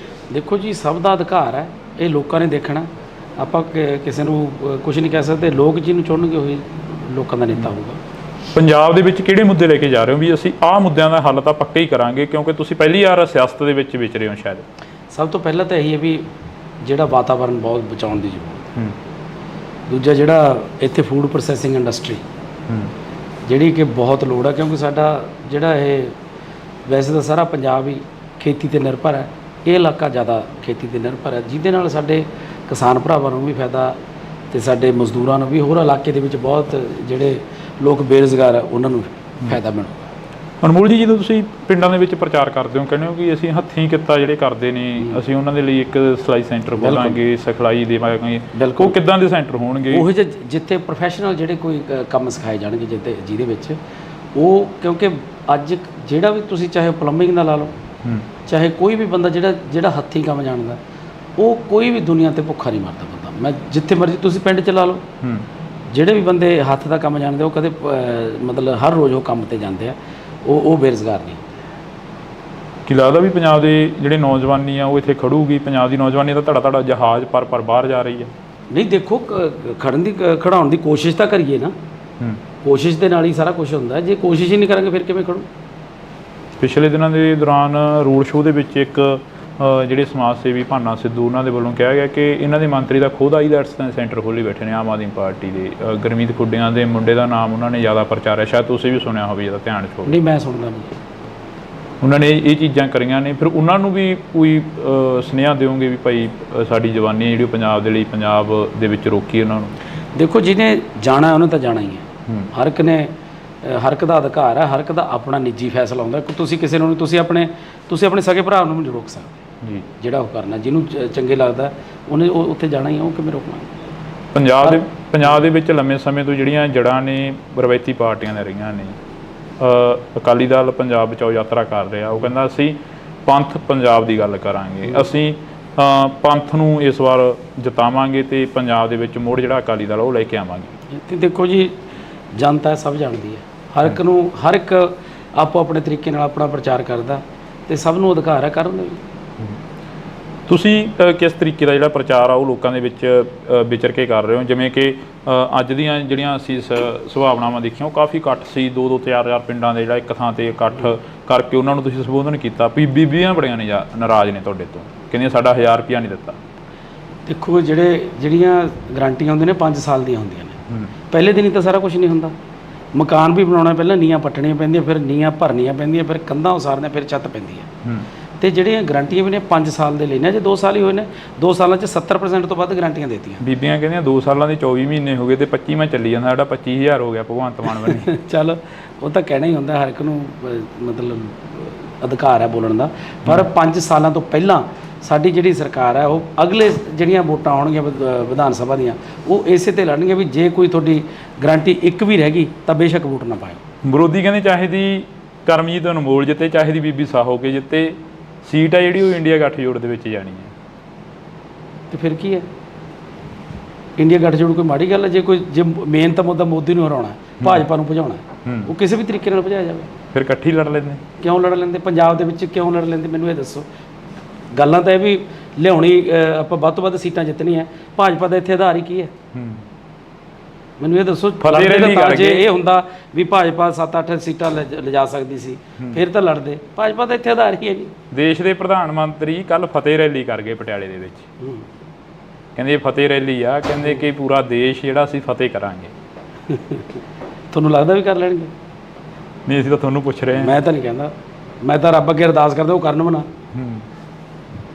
ਦੇਖੋ ਜੀ, ਸਭ ਦਾ ਅਧਿਕਾਰ ਹੈ, ਇਹ ਲੋਕਾਂ ਨੇ ਦੇਖਣਾ। ਆਪਾਂ ਕਿਸੇ ਨੂੰ ਕੁਝ ਨਹੀਂ ਕਹਿ ਸਕਦੇ, ਲੋਕ ਜਿਹਨੂੰ ਚੁਣਨਗੇ ਉਹੀ ਲੋਕਾਂ ਦਾ ਨੇਤਾ ਹੋਊਗਾ। ਪੰਜਾਬ ਦੇ ਵਿੱਚ ਕਿਹੜੇ ਮੁੱਦੇ ਲੈ ਕੇ ਜਾ ਰਹੇ ਹੋ ਵੀ ਅਸੀਂ ਆਹ ਮੁੱਦਿਆਂ ਦਾ ਹੱਲ ਤਾਂ ਪੱਕਾ ਹੀ ਕਰਾਂਗੇ, ਕਿਉਂਕਿ ਤੁਸੀਂ ਪਹਿਲੀ ਵਾਰ ਸਿਆਸਤ ਦੇ ਵਿੱਚ ਵਿਚਰੇ ਹੋ ਸ਼ਾਇਦ? ਸਭ ਤੋਂ ਪਹਿਲਾਂ ਤਾਂ ਇਹੀ ਹੈ ਵੀ ਜਿਹੜਾ ਵਾਤਾਵਰਨ ਬਹੁਤ ਬਚਾਉਣ ਦੀ ਜ਼ਰੂਰਤ ਹੈ। ਦੂਜਾ, ਜਿਹੜਾ ਇੱਥੇ ਫੂਡ ਪ੍ਰੋਸੈਸਿੰਗ ਇੰਡਸਟਰੀ ਜਿਹੜੀ ਕਿ ਬਹੁਤ ਲੋੜ ਹੈ, ਕਿਉਂਕਿ ਸਾਡਾ ਜਿਹੜਾ ਇਹ ਵੈਸੇ ਤਾਂ ਸਾਰਾ ਪੰਜਾਬ ਹੀ ਖੇਤੀ 'ਤੇ ਨਿਰਭਰ ਹੈ, ਇਹ ਇਲਾਕਾ ਜ਼ਿਆਦਾ ਖੇਤੀ 'ਤੇ ਨਿਰਭਰ ਹੈ, ਜਿਹਦੇ ਨਾਲ ਸਾਡੇ ਕਿਸਾਨ ਭਰਾਵਾਂ ਨੂੰ ਵੀ ਫਾਇਦਾ ਤੇ ਸਾਡੇ ਮਜ਼ਦੂਰਾਂ ਨੂੰ ਵੀ, ਹੋਰ ਇਲਾਕੇ ਦੇ ਵਿੱਚ ਬਹੁਤ ਜਿਹੜੇ ਲੋਕ ਬੇਰੁਜ਼ਗਾਰ ਹੈ ਉਹਨਾਂ ਨੂੰ ਫਾਇਦਾ ਮਿਲੂਗਾ। ਅਨਮੋਲ ਜੀ, ਜਦੋਂ ਤੁਸੀਂ ਪਿੰਡਾਂ ਦੇ ਵਿੱਚ ਪ੍ਰਚਾਰ ਕਰਦੇ ਹੋ, ਕਹਿੰਦੇ ਹੋ ਕਿ ਅਸੀਂ ਹੱਥੀਂ ਕਿੱਤਾ ਜਿਹੜੇ ਕਰਦੇ ਨੇ, ਅਸੀਂ ਉਹਨਾਂ ਦੇ ਲਈ ਇੱਕ ਸਿਲਾਈ ਸੈਂਟਰ ਖੋਲਾਂਗੇ, ਸਿਖਲਾਈ ਦੇਵਾਂਗੇ, ਉਹ ਕਿੱਦਾਂ ਦੇ ਸੈਂਟਰ ਹੋਣਗੇ? ਉਹ ਜਿੱਥੇ ਪ੍ਰੋਫੈਸ਼ਨਲ ਜਿਹੜੇ ਕੋਈ ਕੰਮ ਸਿਖਾਏ ਜਾਣਗੇ, ਜਿਹਦੇ ਵਿੱਚ ਉਹ, ਕਿਉਂਕਿ ਅੱਜ ਜਿਹੜਾ ਵੀ ਤੁਸੀਂ ਚਾਹੇ ਪਲੰਬਿੰਗ ਦਾ ਲਾ ਲਓ, ਚਾਹੇ ਕੋਈ ਵੀ ਬੰਦਾ ਜਿਹੜਾ ਹੱਥੀਂ ਕੰਮ ਜਾਣਦਾ, ਉਹ ਕੋਈ ਵੀ ਦੁਨੀਆ 'ਤੇ ਭੁੱਖਾ ਨਹੀਂ ਮਰਦਾ ਬੰਦਾ। ਮੈਂ ਜਿੱਥੇ ਮਰਜ਼ੀ ਤੁਸੀਂ ਪਿੰਡ 'ਚ ਲਾ ਲਓ, ਜਿਹੜੇ ਵੀ ਬੰਦੇ ਹੱਥ ਦਾ ਕੰਮ ਜਾਣਦੇ, ਉਹ ਕਦੇ ਮਤਲਬ ਹਰ ਰੋਜ਼ ਉਹ ਕੰਮ 'ਤੇ ਜਾਂਦੇ ਆ, ਉਹ ਬੇਰੁਜ਼ਗਾਰ ਨਹੀਂ। ਕੀ ਲੱਗਦਾ ਵੀ ਪੰਜਾਬ ਦੇ ਜਿਹੜੇ ਨੌਜਵਾਨੀ ਆ ਉਹ ਇੱਥੇ ਖੜੂਗੀ? ਪੰਜਾਬ ਦੀ ਨੌਜਵਾਨੀ ਦਾ ਧੜਾ ਜਹਾਜ਼ ਪਰ ਬਾਹਰ ਜਾ ਰਹੀ ਹੈ। ਨਹੀਂ, ਦੇਖੋ, ਖੜਾਉਣ ਦੀ ਕੋਸ਼ਿਸ਼ ਤਾਂ ਕਰੀਏ ਨਾ। ਕੋਸ਼ਿਸ਼ ਦੇ ਨਾਲ ਹੀ ਸਾਰਾ ਕੁਝ ਹੁੰਦਾ। ਜੇ ਕੋਸ਼ਿਸ਼ ਹੀ ਨਹੀਂ ਕਰਾਂਗੇ ਫਿਰ ਕਿਵੇਂ ਖੜੂ? ਪਿਛਲੇ ਦਿਨਾਂ ਦੇ ਦੌਰਾਨ ਰੋਡ ਸ਼ੋਅ ਦੇ ਵਿੱਚ ਇੱਕ ਜਿਹੜੇ ਸਮਾਜ ਸੇਵੀ ਭਾਨਾ ਸਿੱਧੂ, ਉਹਨਾਂ ਦੇ ਵੱਲੋਂ ਕਿਹਾ ਗਿਆ ਕਿ ਇਹਨਾਂ ਦੇ ਮੰਤਰੀ ਦਾ ਖੁਦ ਆਈਲੈਟਸ ਸੈਂਟਰ ਖੋਲ੍ਹੀ ਬੈਠੇ ਨੇ ਆਮ ਆਦਮੀ ਪਾਰਟੀ ਦੇ। ਗੁਰਮੀਤ ਖੁੱਡੀਆਂ ਦੇ ਮੁੰਡੇ ਦਾ ਨਾਮ ਉਹਨਾਂ ਨੇ ਜ਼ਿਆਦਾ ਪ੍ਰਚਾਰਿਆ, ਸ਼ਾਇਦ ਤੁਸੀਂ ਵੀ ਸੁਣਿਆ ਹੋਵੇ, ਜਿਹਦਾ ਧਿਆਨ 'ਚ ਹੋਵੇ। ਨਹੀਂ, ਮੈਂ ਸੁਣਦਾ ਨਹੀਂ। ਉਹਨਾਂ ਨੇ ਇਹ ਚੀਜ਼ਾਂ ਕਰੀਆਂ ਨੇ, ਫਿਰ ਉਹਨਾਂ ਨੂੰ ਵੀ ਕੋਈ ਸੁਨੇਹਾ ਦਿਓਗੇ ਵੀ ਭਾਈ ਸਾਡੀ ਜਵਾਨੀ ਜਿਹੜੀ ਪੰਜਾਬ ਦੇ ਲਈ, ਪੰਜਾਬ ਦੇ ਵਿੱਚ ਰੋਕੀ ਉਹਨਾਂ ਨੂੰ? ਦੇਖੋ, ਜਿਹਨੇ ਜਾਣਾ ਉਹਨੇ ਤਾਂ ਜਾਣਾ ਹੀ ਹੈ। ਹਰ ਇੱਕ ਦਾ ਅਧਿਕਾਰ ਹੈ, ਹਰ ਇੱਕ ਦਾ ਆਪਣਾ ਨਿੱਜੀ ਫੈਸਲਾ ਹੁੰਦਾ। ਤੁਸੀਂ ਕਿਸੇ ਨੂੰ, ਤੁਸੀਂ ਆਪਣੇ ਸਕੇ ਭਰਾ ਨੂੰ ਨਹੀਂ ਰੋਕ ਸਕਦੇ ਜੀ। ਜਿਹੜਾ ਉਹ ਕਰਨਾ, ਜਿਹਨੂੰ ਚੰਗੇ ਲੱਗਦਾ ਉਹਨੇ ਉੱਥੇ ਜਾਣਾ ਹੀ ਹੈ, ਉਹ ਕਿਵੇਂ ਰੋਕਣਾ? ਪੰਜਾਬ ਦੇ ਵਿੱਚ ਲੰਮੇ ਸਮੇਂ ਤੋਂ ਜਿਹੜੀਆਂ ਜੜ੍ਹਾਂ ਨੇ ਰਵਾਇਤੀ ਪਾਰਟੀਆਂ ਦੀਆਂ ਰਹੀਆਂ ਨੇ। ਅਕਾਲੀ ਦਲ ਪੰਜਾਬ ਬਚਾਓ ਯਾਤਰਾ ਕਰ ਰਿਹਾ, ਉਹ ਕਹਿੰਦਾ ਅਸੀਂ ਪੰਥ ਪੰਜਾਬ ਦੀ ਗੱਲ ਕਰਾਂਗੇ, ਅਸੀਂ ਪੰਥ ਨੂੰ ਇਸ ਵਾਰ ਜਿਤਾਵਾਂਗੇ ਤੇ ਪੰਜਾਬ ਦੇ ਵਿੱਚ ਮੁੜ ਜਿਹੜਾ ਅਕਾਲੀ ਦਲ ਉਹ ਲੈ ਕੇ ਆਵਾਂਗੇ। ਤੇ ਦੇਖੋ ਜੀ, ਜਨਤਾ ਸਭ ਜਾਣਦੀ ਹੈ ਹਰ ਇੱਕ ਆਪੋ ਆਪਣੇ ਤਰੀਕੇ ਨਾਲ ਆਪਣਾ ਪ੍ਰਚਾਰ ਕਰਦਾ ਤੇ ਸਭ ਨੂੰ ਅਧਿਕਾਰ ਹੈ ਕਰਨ ਦਾ ਵੀ। ਤੁਸੀਂ ਕਿਸ ਤਰੀਕੇ ਦਾ ਜਿਹੜਾ ਪ੍ਰਚਾਰ ਆ ਉਹ ਲੋਕਾਂ ਦੇ ਵਿੱਚ ਵਿਚਰ ਕੇ ਕਰ ਰਹੇ ਹੋ? ਜਿਵੇਂ ਕਿ ਅੱਜ ਦੀਆਂ ਜਿਹੜੀਆਂ ਅਸੀਂ ਸੁਭਾਵਨਾਵਾਂ ਦੇਖੀਆਂ ਉਹ ਕਾਫੀ ਇਕੱਠ ਸੀ, 2-2 4-4 ਪਿੰਡਾਂ ਦੇ ਜਿਹੜਾ ਇੱਕ ਥਾਂ ਤੇ ਇਕੱਠ ਕਰਕੇ ਉਹਨਾਂ ਨੂੰ ਤੁਸੀਂ ਸੰਬੋਧਨ ਕੀਤਾ। ਬੀਬੀਆਂ ਬੜੀਆਂ ਨਾਰਾਜ਼ ਨੇ ਤੁਹਾਡੇ ਤੋਂ, ਕਹਿੰਦੀਆਂ ਸਾਡਾ 1000 ਰੁਪਇਆ ਨਹੀਂ ਦਿੱਤਾ। ਦੇਖੋ ਜਿਹੜੀਆਂ ਗਰੰਟੀਆਂ ਹੁੰਦੀਆਂ ਨੇ 5 ਸਾਲ ਦੀਆਂ ਹੁੰਦੀਆਂ ਨੇ। ਪਹਿਲੇ ਦਿਨ ਹੀ ਤਾਂ ਸਾਰਾ ਕੁਝ ਨਹੀਂ ਹੁੰਦਾ। ਮਕਾਨ ਵੀ ਬਣਾਉਣਾ ਪਹਿਲਾਂ ਨੀਆਂ ਪੱਟਣੀਆਂ ਪੈਂਦੀਆਂ, ਫਿਰ ਨੀਆਂ ਭਰਨੀਆਂ ਪੈਂਦੀਆਂ, ਫਿਰ ਕੰਧਾਂ ਉਸਾਰਨੀਆਂ, ਫਿਰ ਛੱਤ ਪੈਂਦੀ ਹੈ। ਤੇ ਜਿਹੜੀਆਂ ਗਰੰਟੀਆਂ ਵੀ ਨੇ 5 ਸਾਲ ਦੇ ਲੈਣੇ, ਜੇ 2 ਸਾਲ ਹੀ ਹੋਏ ਨੇ, 2 ਸਾਲਾਂ 'ਚ 70% ਤੋਂ ਵੱਧ ਗਰੰਟੀਆਂ ਦੇਤੀਆਂ। ਬੀਬੀਆਂ ਕਹਿੰਦੀਆਂ 2 ਸਾਲਾਂ ਦੇ 24 ਮਹੀਨੇ ਹੋ ਗਏ ਤੇ 25ਵਾਂ ਚੱਲੀ ਜਾਂਦਾ, ਸਾਡਾ 25000 ਹੋ ਗਿਆ ਭਗਵੰਤ ਮਾਨ ਬਣੀ। ਚੱਲ ਉਹ ਤਾਂ ਕਹਿਣਾ ਹੀ ਹੁੰਦਾ, ਹਰ ਇੱਕ ਨੂੰ ਮਤਲਬ ਅਧਿਕਾਰ ਹੈ ਬੋਲਣ ਦਾ। ਪਰ 5 ਸਾਲਾਂ ਤੋਂ ਪਹਿਲਾਂ ਸਾਡੀ ਜਿਹੜੀ ਸਰਕਾਰ ਹੈ ਉਹ ਅਗਲੇ ਜਿਹੜੀਆਂ ਵੋਟਾਂ ਆਉਣਗੀਆਂ ਵਿਧਾਨ ਸਭਾ ਦੀਆਂ, ਉਹ ਇਸੇ ਤੇ ਲੜਨਗੇ ਵੀ ਜੇ ਕੋਈ ਤੁਹਾਡੀ ਗਰੰਟੀ ਇੱਕ ਵੀ ਰਹਿ ਗਈ ਤਾਂ ਬੇਸ਼ੱਕ ਵੋਟ ਨਾ ਪਾਇਓ। ਵਿਰੋਧੀ ਕਹਿੰਦੇ ਚਾਹੇ ਦੀ ਕਰਮਜੀਤ ਅਨਮੋਲ ਜਿੱਤੇ, ਚਾਹੇ ਦੀ ਬੀਬੀ ਸਾਹੋ ਕੇ ਜਿੱਤੇ, ਸੀਟ ਹੈ ਜਿਹੜੀ ਉਹ ਇੰਡੀਆ ਗੱਠਜੋੜ ਦੇ ਵਿੱਚ ਜਾਣੀ ਹੈ। ਤੇ ਫਿਰ ਕੀ ਹੈ? ਇੰਡੀਆ ਗੱਠਜੋੜ ਕੋਈ ਮਾੜੀ ਗੱਲ ਹੈ? ਜੇ ਮੇਨ ਤਾਂ ਮੁੱਦਾ ਮੋਦੀ ਨੂੰ ਹਰਾਉਣਾ, ਭਾਜਪਾ ਨੂੰ ਭਜਾਉਣਾ, ਉਹ ਕਿਸੇ ਵੀ ਤਰੀਕੇ ਨਾਲ ਭਜਾਇਆ ਜਾਵੇ। ਫਿਰ ਇਕੱਠੀ ਲੜ ਲੈਂਦੇ। ਕਿਉਂ ਲੜ ਲੈਂਦੇ? ਪੰਜਾਬ ਦੇ ਵਿੱਚ ਕਿਉਂ ਲੜ ਲੈਂਦੇ ਮੈਨੂੰ ਇਹ ਦੱਸੋ। ਗੱਲਾਂ ਤਾਂ ਇਹ ਵੀ ਲਿਆਉਣੀ, ਆਪਾਂ ਵੱਧ ਤੋਂ ਵੱਧ ਸੀਟਾਂ ਜਿੱਤਣੀਆਂ। ਭਾਜਪਾ ਦਾ ਇੱਥੇ ਆਧਾਰ ਹੀ ਕੀ ਹੈ? ਮੈਨੂੰ ਇਹ ਦੱਸੋ। ਜੇ ਇਹ ਹੁੰਦਾ ਵੀ ਭਾਜਪਾ 7-8 ਸੀਟਾਂ ਲਿਜਾ ਸਕਦੀ ਸੀ ਫਿਰ ਤਾਂ ਲੜਦੇ। ਭਾਜਪਾ ਦਾ ਇੱਥੇ ਆਧਾਰ ਹੀ ਹੈ ਨਹੀਂ। ਦੇਸ਼ ਦੇ ਪ੍ਰਧਾਨ ਮੰਤਰੀ ਕੱਲ ਫਤਿਹ ਰੈਲੀ ਕਰ ਗਏ ਪਟਿਆਲੇ ਦੇ ਵਿੱਚ। ਕਹਿੰਦੇ ਫਤਿਹ ਰੈਲੀ ਆ, ਕਹਿੰਦੇ ਕਿ ਪੂਰਾ ਦੇਸ਼ ਜਿਹੜਾ ਅਸੀਂ ਫਤਿਹ ਕਰਾਂਗੇ। ਤੁਹਾਨੂੰ ਲੱਗਦਾ ਵੀ ਕਰ ਲੈਣਗੇ? ਨਹੀਂ, ਅਸੀਂ ਤਾਂ ਤੁਹਾਨੂੰ ਪੁੱਛ ਰਹੇ ਹਾਂ। ਮੈਂ ਤਾਂ ਨਹੀਂ ਕਹਿੰਦਾ, ਮੈਂ ਤਾਂ ਰੱਬ ਅੱਗੇ ਅਰਦਾਸ ਕਰਦਾ ਉਹ ਕਰਨ ਬਣਾ।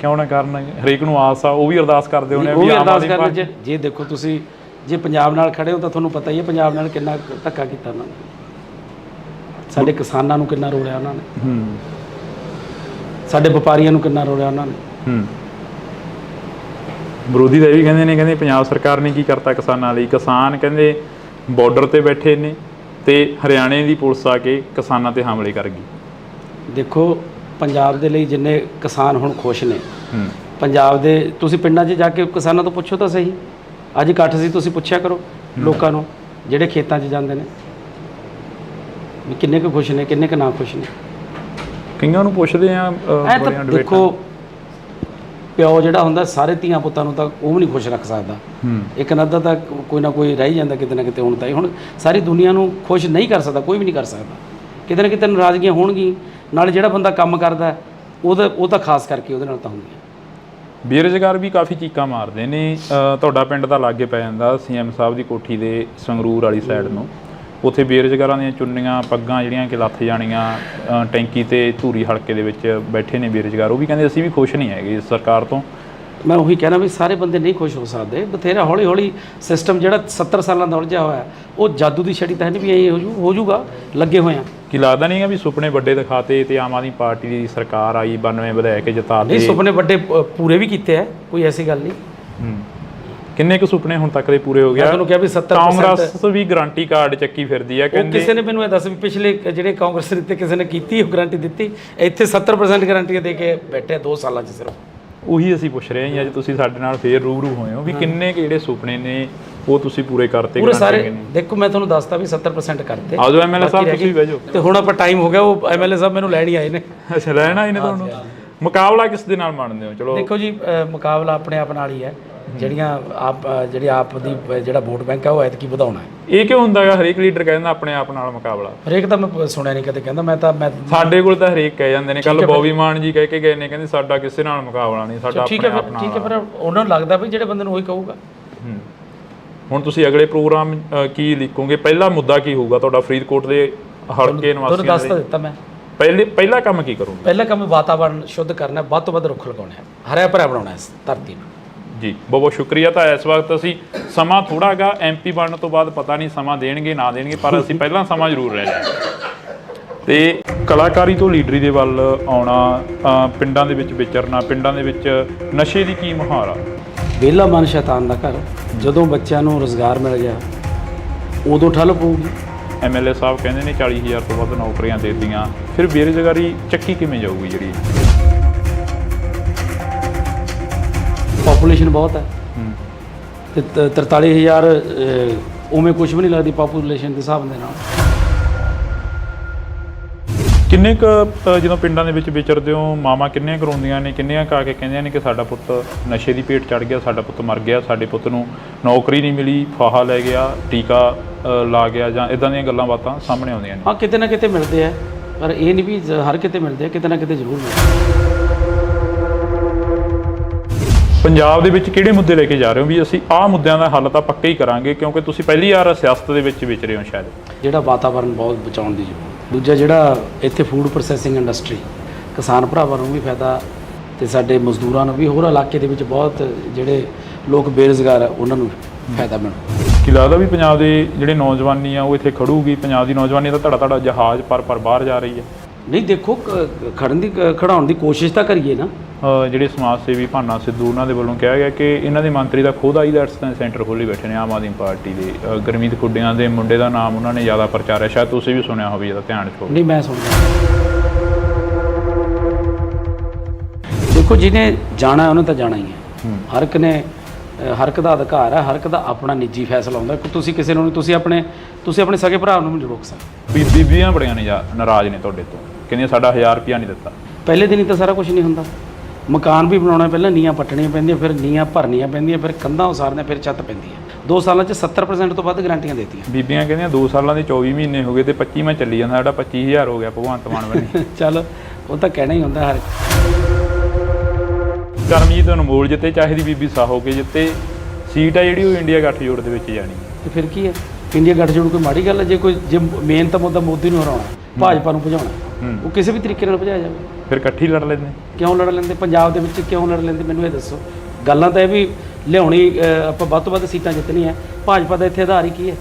ਕਿਉਂ ਨਾ ਕਰਨ? ਹਰੇਕ ਨੂੰ ਆਸ ਆ, ਉਹ ਵੀ ਅਰਦਾਸ ਕਰਦੇ ਹੋਣੇ ਵੀ ਅਰਦਾਸ ਕਰਨ। ਜੇ ਦੇਖੋ ਤੁਸੀਂ ਜੇ ਪੰਜਾਬ ਨਾਲ ਖੜੇ ਹੋ ਤਾਂ ਤੁਹਾਨੂੰ ਪਤਾ ਹੀ ਹੈ ਪੰਜਾਬ ਨਾਲ ਕਿੰਨਾ ਧੱਕਾ ਕੀਤਾ ਉਹਨਾਂ ਨੇ, ਸਾਡੇ ਕਿਸਾਨਾਂ ਨੂੰ ਕਿੰਨਾ ਰੋਲਿਆ ਉਹਨਾਂ ਨੇ, ਸਾਡੇ ਵਪਾਰੀਆਂ ਨੂੰ ਕਿੰਨਾ ਰੋਲਿਆ ਉਹਨਾਂ ਨੇ। ਵਿਰੋਧੀ ਤਾਂ ਇਹ ਵੀ ਕਹਿੰਦੇ ਨੇ, ਕਹਿੰਦੇ ਪੰਜਾਬ ਸਰਕਾਰ ਨੇ ਕੀ ਕਰਤਾ ਕਿਸਾਨਾਂ ਲਈ। ਕਿਸਾਨ ਕਹਿੰਦੇ ਬਾਰਡਰ ਤੇ ਬੈਠੇ ਨੇ ਤੇ ਹਰਿਆਣੇ ਦੀ ਪੁਲਿਸ ਆ ਕੇ ਕਿਸਾਨਾਂ ਤੇ ਹਮਲੇ ਕਰ ਗਈ। ਦੇਖੋ ਪੰਜਾਬ ਦੇ ਲਈ ਜਿੰਨੇ ਕਿਸਾਨ ਹੁਣ ਖੁਸ਼ ਨੇ, ਪੰਜਾਬ ਦੇ ਤੁਸੀਂ ਪਿੰਡਾਂ 'ਚ ਜਾ ਕੇ ਕਿਸਾਨਾਂ ਤੋਂ ਪੁੱਛੋ ਤਾਂ ਸਹੀ। ਅੱਜ ਇਕੱਠ ਸੀ, ਤੁਸੀਂ ਪੁੱਛਿਆ ਕਰੋ ਲੋਕਾਂ ਨੂੰ ਜਿਹੜੇ ਖੇਤਾਂ 'ਚ ਜਾਂਦੇ ਨੇ ਵੀ ਕਿੰਨੇ ਕੁ ਖੁਸ਼ ਨੇ, ਕਿੰਨੇ ਕੁ ਨਾ ਖੁਸ਼ ਨੇ। ਕਈਆਂ ਨੂੰ ਪੁੱਛਦੇ ਆ। ਦੇਖੋ ਪਿਓ ਜਿਹੜਾ ਹੁੰਦਾ ਸਾਰੇ ਧੀਆਂ ਪੁੱਤਾਂ ਨੂੰ ਤਾਂ ਉਹ ਵੀ ਨਹੀਂ ਖੁਸ਼ ਰੱਖ ਸਕਦਾ। ਇੱਕ ਨੱਦਾ ਤਾਂ ਕੋਈ ਨਾ ਕੋਈ ਰਹਿ ਜਾਂਦਾ ਕਿਤੇ ਨਾ ਕਿਤੇ। ਹੁਣ ਸਾਰੀ ਦੁਨੀਆ ਨੂੰ ਖੁਸ਼ ਨਹੀਂ ਕਰ ਸਕਦਾ, ਕੋਈ ਵੀ ਨਹੀਂ ਕਰ ਸਕਦਾ। ਕਿਤੇ ਨਾ ਕਿਤੇ ਨਾਰਾਜ਼ਗੀਆਂ ਹੋਣਗੀਆਂ। ਨਾਲ ਜਿਹੜਾ ਬੰਦਾ ਕੰਮ ਕਰਦਾ ਉਹ ਤਾਂ ਖਾਸ ਕਰਕੇ ਉਹਦੇ ਨਾਲ ਤਾਂ ਹੁੰਦੀਆਂ। ਬੇਰੁਜ਼ਗਾਰ ਵੀ ਕਾਫੀ ਚੀਕਾਂ ਮਾਰਦੇ ਨੇ। ਤੁਹਾਡਾ ਪਿੰਡ ਤਾਂ ਲਾਗੇ ਪੈ ਜਾਂਦਾ ਸੀਐਮ ਸਾਹਿਬ ਦੀ ਕੋਠੀ ਦੇ ਸੰਗਰੂਰ ਵਾਲੀ ਸਾਈਡ ਨੂੰ। ਉੱਥੇ ਬੇਰੁਜ਼ਗਾਰਾਂ ਦੀਆਂ ਚੁੰਨੀਆਂ ਪੱਗਾਂ ਜਿਹੜੀਆਂ ਕਿ ਲੱਥ ਜਾਣੀਆਂ, ਟੈਂਕੀ ਤੇ ਧੂਰੀ ਹਲਕੇ ਦੇ ਵਿੱਚ ਬੈਠੇ ਨੇ ਬੇਰੁਜ਼ਗਾਰ। ਉਹ ਵੀ ਕਹਿੰਦੇ ਅਸੀਂ ਵੀ ਖੁਸ਼ ਨਹੀਂ ਹੈਗੇ ਇਸ ਸਰਕਾਰ ਤੋਂ। ਮੈਂ ਉਹੀ ਕਹਿਣਾ ਵੀ ਸਾਰੇ ਬੰਦੇ ਨਹੀਂ ਖੁਸ਼ ਹੋ ਸਕਦੇ। ਬਥੇਰਾ ਹੌਲੀ ਹੌਲੀ ਸਿਸਟਮ ਜਿਹੜਾ 70 ਸਾਲਾਂ ਦਾ ਉਲਝਿਆ ਹੋਇਆ, ਉਹ ਜਾਦੂ ਦੀ ਛੜੀ ਤਾਂ ਨਹੀਂ ਵੀ ਇਹ ਹੋ ਜੂਗਾ। ਲੱਗੇ ਹੋਏ ਆ। ਕੀ ਲੱਗਦਾ ਨਹੀਂ ਹੈ ਵੀ ਸੁਪਨੇ ਵੱਡੇ ਦਿਖਾਤੇ ਤੇ ਆਮ ਆਦਮੀ ਪਾਰਟੀ ਦੀ ਸਰਕਾਰ ਆਈ 92 ਵਧਾ ਕੇ ਜਿਤਾ ਦੇ? ਨਹੀਂ, ਸੁਪਨੇ ਵੱਡੇ ਪੂਰੇ ਵੀ ਕੀਤੇ ਆ, ਕੋਈ ਐਸੀ ਗੱਲ ਨਹੀਂ। ਕਿੰਨੇ ਕੁ ਸੁਪਨੇ ਹੁਣ ਤੱਕ ਦੇ ਪੂਰੇ ਹੋ ਗਿਆ? ਮੈਂ ਤੁਹਾਨੂੰ ਕਿਹਾ ਵੀ 70%। ਕਾਂਗਰਸ ਵੀ ਗਰੰਟੀ ਕਾਰਡ ਚੱਕੀ ਫਿਰਦੀ ਆ। ਕਹਿੰਦੇ ਕਿਸੇ ਨੇ ਮੈਨੂੰ ਇਹ ਦੱਸ ਵੀ ਪਿਛਲੇ ਜਿਹੜੇ ਕਾਂਗਰਸ ਦੇ ਉੱਤੇ ਕਿਸੇ ਨੇ ਕੀਤੀ ਉਹ ਗਰੰਟੀ ਦਿੱਤੀ? ਇੱਥੇ 70% ਗਰੰਟੀਆਂ ਦੇ ਕੇ ਬੈਠੇ 2 ਸਾਲਾਂ 'ਚ ਸਿਰਫ। ਉਹੀ ਅਸੀਂ ਪੁੱਛ ਰਹੇ ਹਾਂ। ਅੱਜ ਤੁਸੀਂ ਸਾਡੇ ਨਾਲ ਫੇਰ ਰੂਬਰੂ ਹੋਏ ਹੋ ਵੀ ਕਿੰਨੇ ਕੁ ਜਿਹੜੇ ਸੁਪਨੇ ਨੇ ਉਹ ਤੁਸੀਂ ਪੂਰੇ ਕਰਤੇ? ਪੂਰੇ ਸਾਰੇ। ਦੇਖੋ ਮੈਂ ਤੁਹਾਨੂੰ ਦੱਸਤਾ ਵੀ 70% ਕਰਤੇ। ਆਜੋ ਐਮਐਲਏ ਸਾਹਿਬ ਤੁਸੀਂ ਬਹਿ ਜਾਓ। ਤੇ ਹੁਣ ਆਪਾਂ ਟਾਈਮ ਹੋ ਗਿਆ, ਉਹ ਐਮਐਲਏ ਸਾਹਿਬ ਮੈਨੂੰ ਲੈਣ ਹੀ ਆਏ ਨੇ। ਅੱਛਾ, ਲੈਣ ਆਏ ਨੇ ਤੁਹਾਨੂੰ? ਮੁਕਾਬਲਾ ਕਿਸ ਦੇ ਨਾਲ ਮੰਨਦੇ ਹੋ? ਚਲੋ ਦੇਖੋ ਜੀ, ਮੁਕਾਬਲਾ ਆਪਣੇ ਆਪ ਨਾਲ ਹੀ ਹੈ। ਜਿਹੜੀ ਆਪ ਦੀ ਜਿਹੜਾ ਵੋਟ ਬੈਂਕ ਹੈ ਉਹ ਐਤਕੀ ਵਧਾਉਣਾ ਹੈ। ਇਹ ਕਿਉਂ ਹੁੰਦਾ ਹੈਗਾ? ਹਰੇਕ ਲੀਡਰ ਕਹਿੰਦਾ ਆਪਣੇ ਆਪ ਨਾਲ ਮੁਕਾਬਲਾ। ਹਰੇਕ ਤਾਂ ਮੈਂ ਸੁਣਿਆ ਨਹੀਂ ਕਦੇ ਕਹਿੰਦਾ। ਮੈਂ ਸਾਡੇ ਕੋਲ ਤਾਂ ਹਰੇਕ ਕਹਿ ਜਾਂਦੇ ਨੇ। ਕੱਲ ਬੋਬੀ ਮਾਨ ਜੀ ਕਹਿ ਕੇ ਗਏ ਨੇ, ਕਹਿੰਦੇ ਸਾਡਾ ਕਿਸੇ ਨਾਲ ਮੁਕਾਬਲਾ ਨਹੀਂ, ਸਾਡਾ ਆਪਣੇ ਆਪ ਨਾਲ। ਠੀਕ ਹੈ, ਪਰ ਉਹਨਾਂ ਨੂੰ ਲੱਗਦਾ ਵੀ ਜਿਹੜੇ ਬੰਦੇ ਨੂੰ ਉਹੀ ਕਹੂਗਾ। ਹੁਣ ਤੁਸੀਂ ਅਗਲੇ ਪ੍ਰੋਗਰਾਮ ਕੀ ਲਿਖੋਗੇ? ਪਹਿਲਾ ਮੁੱਦਾ ਕੀ ਹੋਊਗਾ ਤੁਹਾਡਾ ਫਰੀਦਕੋਟ ਦੇ ਹਲਕੇ ਨਿਵਾਸੀਆਂ ਦਾ? ਦੱਸ ਤਾਂ ਦਿੱਤਾ ਮੈਂ। ਪਹਿਲਾ ਕੰਮ ਕੀ ਕਰੋਗੇ? ਪਹਿਲਾ ਕੰਮ ਵਾਤਾਵਰਨ ਸ਼ੁੱਧ ਕਰਨਾ, ਵੱਧ ਤੋਂ ਵੱਧ ਰੁੱਖ ਲਗਾਉਣੇ, ਹਰਿਆ ਭਰਿਆ ਬਣਾਉਣਾ ਇਸ ਧਰਤੀ ਨੂੰ। ਜੀ ਬਹੁਤ ਬਹੁਤ ਸ਼ੁਕਰੀਆ। ਤਾਂ ਇਸ ਵਕਤ ਅਸੀਂ ਸਮਾਂ ਥੋੜਾ ਗਾ ਐਮਪੀ ਬਣਨ ਤੋਂ ਬਾਅਦ ਪਤਾ ਨਹੀਂ ਸਮਾਂ ਦੇਣਗੇ ਨਾ ਦੇਣਗੇ, ਪਰ ਅਸੀਂ ਪਹਿਲਾਂ ਸਮਾਂ ਜ਼ਰੂਰ ਲੈ ਲਿਆ। ਤੇ ਕਲਾਕਾਰੀ ਤੋਂ ਲੀਡਰੀ ਦੇ ਵੱਲ ਆਉਣਾ, ਪਿੰਡਾਂ ਦੇ ਵਿੱਚ ਵਿਚਰਨਾ, ਪਿੰਡਾਂ ਦੇ ਵਿੱਚ ਨਸ਼ੇ ਦੀ ਕੀ ਮੁਹਾਰ ਆ? ਵਿਹਲਾ ਮਨ ਸ਼ੈਤਾਨ ਦਾ ਘਰ। ਜਦੋਂ ਬੱਚਿਆਂ ਨੂੰ ਰੁਜ਼ਗਾਰ ਮਿਲ ਗਿਆ ਉਦੋਂ ਠੱਲ ਪਊਗੀ। ਐਮਐਲਏ ਸਾਹਿਬ ਕਹਿੰਦੇ ਨੇ 40,000 ਤੋਂ ਵੱਧ ਨੌਕਰੀਆਂ ਦੇ ਦਿੱਤੀਆਂ, ਫਿਰ ਬੇਰੁਜ਼ਗਾਰੀ ਚੱਕੀ ਕਿਵੇਂ ਜਾਊਗੀ? ਜਿਹੜੀ ਪਾਪੂਲੇਸ਼ਨ ਬਹੁਤ ਹੈ ਤੇ 43,000 ਉਵੇਂ ਕੁਝ ਵੀ ਨਹੀਂ ਲੱਗਦੀ ਪਾਪੂਲੇਸ਼ਨ ਦੇ ਹਿਸਾਬ ਦੇ ਨਾਲ। ਕਿੰਨੇ ਕੁ ਜਦੋਂ ਪਿੰਡਾਂ ਦੇ ਵਿੱਚ ਵਿਚਰਦੇ ਹੋ, ਮਾਵਾਂ ਕਿੰਨੀਆਂ ਕਰਾਉਂਦੀਆਂ ਨੇ, ਕਿੰਨੀਆਂ ਕਾ ਕੇ ਕਹਿੰਦੀਆਂ ਨੇ ਕਿ ਸਾਡਾ ਪੁੱਤ ਨਸ਼ੇ ਦੀ ਭੇਟ ਚੜ ਗਿਆ, ਸਾਡਾ ਪੁੱਤ ਮਰ ਗਿਆ, ਸਾਡੇ ਪੁੱਤ ਨੂੰ ਨੌਕਰੀ ਨਹੀਂ ਮਿਲੀ, ਫਾਹਾ ਲੈ ਗਿਆ, ਟੀਕਾ ਲਾ ਗਿਆ, ਜਾਂ ਇਦਾਂ ਦੀਆਂ ਗੱਲਾਂ ਬਾਤਾਂ ਸਾਹਮਣੇ ਆਉਂਦੀਆਂ ਨੇ। ਹਾਂ, ਕਿਤੇ ਨਾ ਕਿਤੇ ਮਿਲਦੇ ਆ, ਪਰ ਇਹ ਨਹੀਂ ਵੀ ਹਰ ਕਿਤੇ ਮਿਲਦੇ ਆ, ਕਿਤੇ ਨਾ ਕਿਤੇ ਜ਼ਰੂਰ ਮਿਲਦੇ ਆ। ਪੰਜਾਬ ਦੇ ਵਿੱਚ ਕਿਹੜੇ ਮੁੱਦੇ ਲੈ ਕੇ ਜਾ ਰਹੇ ਹੋ ਵੀ ਅਸੀਂ ਆਹ ਮੁੱਦਿਆਂ ਦਾ ਹੱਲ ਤਾਂ ਪੱਕਾ ਹੀ ਕਰਾਂਗੇ, ਕਿਉਂਕਿ ਤੁਸੀਂ ਪਹਿਲੀ ਵਾਰ ਸਿਆਸਤ ਦੇ ਵਿੱਚ ਵਿਚਰੇ ਹੋ ਸ਼ਾਇਦ। ਜਿਹੜਾ ਵਾਤਾਵਰਨ ਬਹੁਤ ਬਚਾਉਣ ਦੀ ਜ਼ਰੂਰਤ। ਦੂਜਾ, ਜਿਹੜਾ ਇੱਥੇ ਫੂਡ ਪ੍ਰੋਸੈਸਿੰਗ ਇੰਡਸਟਰੀ, ਕਿਸਾਨ ਭਰਾਵਾਂ ਨੂੰ ਵੀ ਫਾਇਦਾ ਤੇ ਸਾਡੇ ਮਜ਼ਦੂਰਾਂ ਨੂੰ ਵੀ, ਹੋਰ ਇਲਾਕੇ ਦੇ ਵਿੱਚ ਬਹੁਤ ਜਿਹੜੇ ਲੋਕ ਬੇਰੁਜ਼ਗਾਰ ਆ ਉਹਨਾਂ ਨੂੰ ਫਾਇਦਾ ਮਿਲੂ। ਕੀ ਲੱਗਦਾ ਵੀ ਪੰਜਾਬ ਦੇ ਜਿਹੜੇ ਨੌਜਵਾਨੀ ਆ ਉਹ ਇੱਥੇ ਖੜੂਗੀ? ਪੰਜਾਬ ਦੀ ਨੌਜਵਾਨੀ ਤਾਂ ਧੜਾ ਜਹਾਜ਼ ਪਰ ਬਾਹਰ ਜਾ ਰਹੀ ਹੈ। ਨਹੀਂ, ਦੇਖੋ ਖੜਾਉਣ ਦੀ ਕੋਸ਼ਿਸ਼ ਤਾਂ ਕਰੀਏ ਨਾ। ਜਿਹੜੇ ਸਮਾਜ ਸੇਵੀ ਭਾਨਾ ਸਿੱਧੂ ਉਹਨਾਂ ਦੇ ਵੱਲੋਂ ਕਿਹਾ ਗਿਆ ਕਿ ਇਹਨਾਂ ਦੇ ਮੰਤਰੀ ਦਾ ਖੁਦ ਆਈਲੈਟਸ ਦਾ ਸੈਂਟਰ ਖੋਲ੍ਹੀ ਬੈਠੇ ਨੇ ਆਮ ਆਦਮੀ ਪਾਰਟੀ ਦੇ। ਗੁਰਮੀਤ ਖੁੱਡੀਆਂ ਦੇ ਮੁੰਡੇ ਦਾ ਨਾਮ ਉਹਨਾਂ ਨੇ ਜ਼ਿਆਦਾ ਪ੍ਰਚਾਰਿਆ, ਸ਼ਾਇਦ ਤੁਸੀਂ ਵੀ ਸੁਣਿਆ ਹੋਵੇ, ਜਿਹਦਾ ਧਿਆਨ 'ਚ ਹੋਵੇ। ਨਹੀਂ, ਮੈਂ ਸੁਣਦਾ। ਦੇਖੋ, ਜਿਹਨੇ ਜਾਣਾ ਉਹਨੇ ਤਾਂ ਜਾਣਾ ਹੀ ਹੈ। ਹਰ ਇੱਕ ਨੇ, ਹਰ ਇੱਕ ਦਾ ਅਧਿਕਾਰ ਹੈ, ਹਰ ਇੱਕ ਦਾ ਆਪਣਾ ਨਿੱਜੀ ਫੈਸਲਾ ਹੁੰਦਾ। ਤੁਸੀਂ ਕਿਸੇ ਨੂੰ, ਤੁਸੀਂ ਆਪਣੇ ਸਕੇ ਭਰਾ ਨੂੰ ਨਹੀਂ ਰੋਕ ਸਕਦੇ। ਬੀਬੀਆਂ ਬੜੀਆਂ ਨੇ ਨਾਰਾਜ਼ ਨੇ ਤੁਹਾਡੇ ਤੋਂ, ਕਹਿੰਦੀਆਂ ਸਾਡਾ 1000 ਰੁਪਇਆ ਨਹੀਂ ਦਿੱਤਾ। ਪਹਿਲੇ ਦਿਨ ਹੀ ਤਾਂ ਸਾਰਾ ਕੁਝ ਨਹੀਂ ਹੁੰਦਾ। ਮਕਾਨ ਵੀ ਬਣਾਉਣਾ, ਪਹਿਲਾਂ ਨੀਆਂ ਪੱਟਣੀਆਂ ਪੈਂਦੀਆਂ, ਫਿਰ ਨੀਆਂ ਭਰਨੀਆਂ ਪੈਂਦੀਆਂ, ਫਿਰ ਕੰਧਾਂ ਉਸਾਰਨੀਆਂ, ਫਿਰ ਛੱਤ ਪੈਂਦੀ ਹੈ। 2 ਸਾਲਾਂ 'ਚ 70% ਤੋਂ ਵੱਧ ਗਰੰਟੀਆਂ ਦੇਤੀਆਂ। ਬੀਬੀਆਂ ਕਹਿੰਦੀਆਂ 2 ਸਾਲਾਂ ਦੇ 24 ਮਹੀਨੇ ਹੋ ਗਏ ਤੇ 25 ਚੱਲੀ ਜਾਂਦਾ, ਸਾਡਾ 25000 ਹੋ ਗਿਆ ਭਗਵੰਤ ਮਾਨ ਬਣੇ। ਚੱਲ, ਉਹ ਤਾਂ ਕਹਿਣਾ ਹੀ ਹੁੰਦਾ ਹਰ। ਕਰਮਜੀਤ ਅਨਮੋਲ ਜਿੱਤੇ, ਚਾਹੇ ਦੀ ਬੀਬੀ ਸਾਹੋ ਕੇ ਜਿੱਤੇ, ਸੀਟ ਆ ਜਿਹੜੀ ਉਹ ਇੰਡੀਆ ਗੱਠਜੋੜ ਦੇ ਵਿੱਚ ਜਾਣੀ ਹੈ। ਤੇ ਫਿਰ ਕੀ ਹੈ, ਇੰਡੀਆ ਗੱਠਜੋੜ ਕੋਈ ਮਾੜੀ ਗੱਲ ਹੈ? ਜੇ ਮੇਨ ਤਾਂ ਮੁੱਦਾ ਮੋਦੀ ਨੂੰ ਹਰਾਉਣਾ, ਭਾਜਪਾ ਨੂੰ ਭਜਾਉਣਾ, ਉਹ ਕਿਸੇ ਵੀ ਤਰੀਕੇ ਨਾਲ ਭਜਾਇਆ ਜਾਵੇ। ਫਿਰ ਇਕੱਠੀ ਲੜ ਲੈਂਦੇ। ਕਿਉਂ ਲੜ ਲੈਂਦੇ? ਪੰਜਾਬ ਦੇ ਵਿੱਚ ਕਿਉਂ ਲੜ ਲੈਂਦੇ, ਮੈਨੂੰ ਇਹ ਦੱਸੋ। ਗੱਲਾਂ ਤਾਂ ਇਹ ਵੀ ਲਿਆਉਣੀ, ਆਪਾਂ ਵੱਧ ਤੋਂ ਵੱਧ ਸੀਟਾਂ ਜਿੱਤਣੀਆਂ। ਭਾਜਪਾ ਦਾ ਇੱਥੇ ਆਧਾਰ ਹੀ ਕੀ ਹੈ?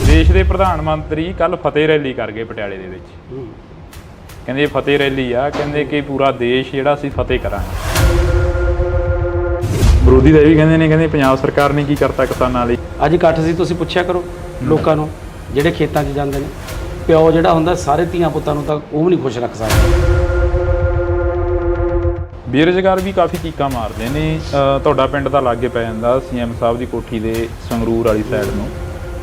ਦੇਸ਼ ਦੇ ਪ੍ਰਧਾਨ ਮੰਤਰੀ ਕੱਲ ਫਤਿਹ ਰੈਲੀ ਕਰ ਗਏ ਪਟਿਆਲੇ ਦੇ ਵਿੱਚ। ਕਹਿੰਦੇ ਫਤਿਹ ਰੈਲੀ ਆ, ਕਹਿੰਦੇ ਕਿ ਪੂਰਾ ਦੇਸ਼ ਜਿਹੜਾ ਅਸੀਂ ਫਤਿਹ ਕਰਾਂਗੇ। ਵਿਰੋਧੀ ਦਾ ਇਹ ਵੀ ਕਹਿੰਦੇ ਪੰਜਾਬ ਸਰਕਾਰ ਨੇ ਕੀ ਕਰਤਾ ਕਿਸਾਨਾਂ ਲਈ। ਅੱਜ ਇਕੱਠ ਸੀ, ਤੁਸੀਂ ਪੁੱਛਿਆ ਕਰੋ ਲੋਕਾਂ ਨੂੰ ਜਿਹੜੇ ਖੇਤਾਂ 'ਚ ਜਾਂਦੇ ਨੇ। ਪਿਓ ਜਿਹੜਾ ਹੁੰਦਾ, ਸਾਰੇ ਧੀਆਂ ਪੁੱਤਾਂ ਨੂੰ ਤਾਂ ਉਹ ਵੀ ਨਹੀਂ ਖੁਸ਼ ਰੱਖ ਸਕਦਾ। ਬੇਰੁਜ਼ਗਾਰ ਵੀ ਕਾਫੀ ਚੀਕਾਂ ਮਾਰਦੇ ਨੇ। ਤੁਹਾਡਾ ਪਿੰਡ ਤਾਂ ਲਾਗੇ ਪੈ ਜਾਂਦਾ ਸੀਐਮ ਸਾਹਿਬ ਦੀ ਕੋਠੀ ਦੇ, ਸੰਗਰੂਰ ਵਾਲੀ ਸਾਈਡ ਨੂੰ।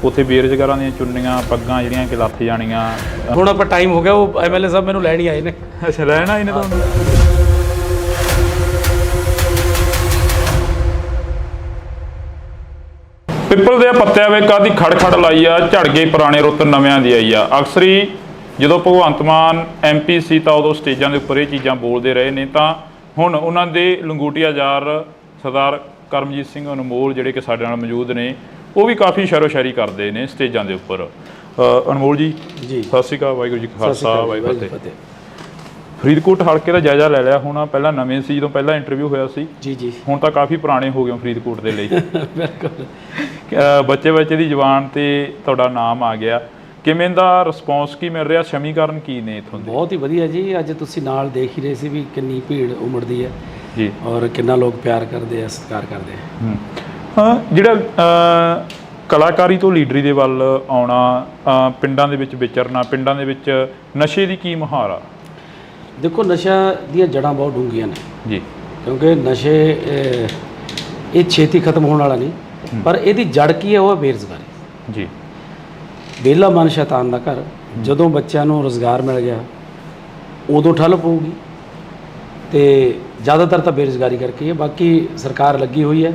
ਉੱਥੇ ਬੇਰੁਜ਼ਗਾਰਾਂ ਦੀਆਂ ਚੁੰਨੀਆਂ ਪੱਗਾਂ ਜਿਹੜੀਆਂ ਕਿ ਲੱਥ ਜਾਣੀਆਂ। ਹੁਣ ਆਪਾਂ ਟਾਈਮ ਹੋ ਗਿਆ, ਉਹ ਐਮਐਲਏ ਸਾਹਿਬ ਮੈਨੂੰ ਲੈਣ ਹੀ ਆਏ ਨੇ। ਅੱਛਾ, ਲੈਣ ਆਏ ਨੇ ਤੁਹਾਨੂੰ? ਪਿੱਪਲ ਦੇ ਪੱਤਿਆਂ ਵੇ ਕਾਦੀ ਖੜ ਲਾਈ ਆ, ਝੜ ਗਏ ਪੁਰਾਣੇ ਰੁੱਤ ਨਵਿਆਂ ਦੀ ਆਈ ਆ। ਅਕਸਰੀ ਜਦੋਂ ਭਗਵੰਤ ਮਾਨ MP ਸੀ ਤਾਂ ਉਦੋਂ ਸਟੇਜਾਂ ਦੇ ਉੱਪਰ ਇਹ ਚੀਜ਼ਾਂ ਬੋਲਦੇ ਰਹੇ ਨੇ, ਤਾਂ ਹੁਣ ਉਹਨਾਂ ਦੇ ਲੰਗੋਟੀਆ ਯਾਰ ਸਰਦਾਰ ਕਰਮਜੀਤ ਸਿੰਘ ਅਨਮੋਲ ਜਿਹੜੇ ਕਿ ਸਾਡੇ ਨਾਲ ਮੌਜੂਦ ਨੇ, ਉਹ ਵੀ ਕਾਫੀ ਸ਼ਾਇਰੀ ਕਰਦੇ ਨੇ ਸਟੇਜਾਂ ਦੇ ਉੱਪਰ। ਅਨਮੋਲ ਜੀ, ਸਤਿ ਸ਼੍ਰੀ ਅਕਾਲ। ਵਾਹਿਗੁਰੂ ਜੀ ਕਾ ਖਾਲਸਾ, ਵਾਹਿਗੁਰੂ ਜੀ ਕੀ ਫਤਿਹ। ਫਰੀਦਕੋਟ ਹਲਕੇ ਦਾ ਜਾਇਜ਼ਾ ਲੈ ਲਿਆ ਹੁਣ? ਪਹਿਲਾਂ ਨਵੇਂ ਸੀ ਜਦੋਂ ਪਹਿਲਾਂ ਇੰਟਰਵਿਊ ਹੋਇਆ ਸੀ। ਜੀ। ਹੁਣ ਤਾਂ ਕਾਫੀ ਪੁਰਾਣੇ ਹੋ ਗਏ ਫਰੀਦਕੋਟ ਦੇ ਲਈ। ਬਿਲਕੁਲ। ਬੱਚੇ ਦੀ ਜ਼ੁਬਾਨ ਤੇ ਤੁਹਾਡਾ ਨਾਮ ਆ ਗਿਆ। ਕਿਵੇਂ ਦਾ ਰਿਸਪੌਂਸ ਕੀ ਮਿਲ ਰਿਹਾ? ਸਮੀਕਰਨ ਕੀ ਨੇ ਇੱਥੋਂ ਦੇ? ਬਹੁਤ ਹੀ ਵਧੀਆ ਜੀ। ਅੱਜ ਤੁਸੀਂ ਨਾਲ ਦੇਖ ਹੀ ਰਹੇ ਸੀ ਵੀ ਕਿੰਨੀ ਭੀੜ ਉਮੜਦੀ ਹੈ ਜੀ, ਔਰ ਕਿੰਨਾ ਲੋਕ ਪਿਆਰ ਕਰਦੇ ਆ, ਸਤਿਕਾਰ ਕਰਦੇ ਆ। ਹਾਂ, ਜਿਹੜਾ ਕਲਾਕਾਰੀ ਤੋਂ ਲੀਡਰੀ ਦੇ ਵੱਲ ਆਉਣਾ, ਪਿੰਡਾਂ ਦੇ ਵਿੱਚ ਵਿਚਰਨਾ, ਪਿੰਡਾਂ ਦੇ ਵਿੱਚ ਨਸ਼ੇ ਦੀ ਕੀ ਮੁਹਾਰ ਆ? ਦੇਖੋ, ਨਸ਼ਾ ਦੀਆਂ ਜੜ੍ਹਾਂ ਬਹੁਤ ਡੂੰਘੀਆਂ ਨੇ ਜੀ, ਕਿਉਂਕਿ ਨਸ਼ੇ ਇਹ ਛੇਤੀ ਖਤਮ ਹੋਣ ਵਾਲਾ ਨਹੀਂ, ਪਰ ਇਹਦੀ ਜੜ ਕੀ ਹੈ? ਉਹ ਹੈ ਬੇਰੁਜ਼ਗਾਰੀ ਜੀ। ਵਿਹਲਾ ਮਨ ਸ਼ੈਤਾਨ ਦਾ ਘਰ। ਜਦੋਂ ਬੱਚਿਆਂ ਨੂੰ ਰੁਜ਼ਗਾਰ ਮਿਲ ਗਿਆ ਉਦੋਂ ਠੱਲ ਪਊਗੀ, ਤੇ ਜ਼ਿਆਦਾਤਰ ਤਾਂ ਬੇਰੁਜ਼ਗਾਰੀ ਕਰਕੇ ਹੀ ਹੈ। ਬਾਕੀ ਸਰਕਾਰ ਲੱਗੀ ਹੋਈ ਹੈ,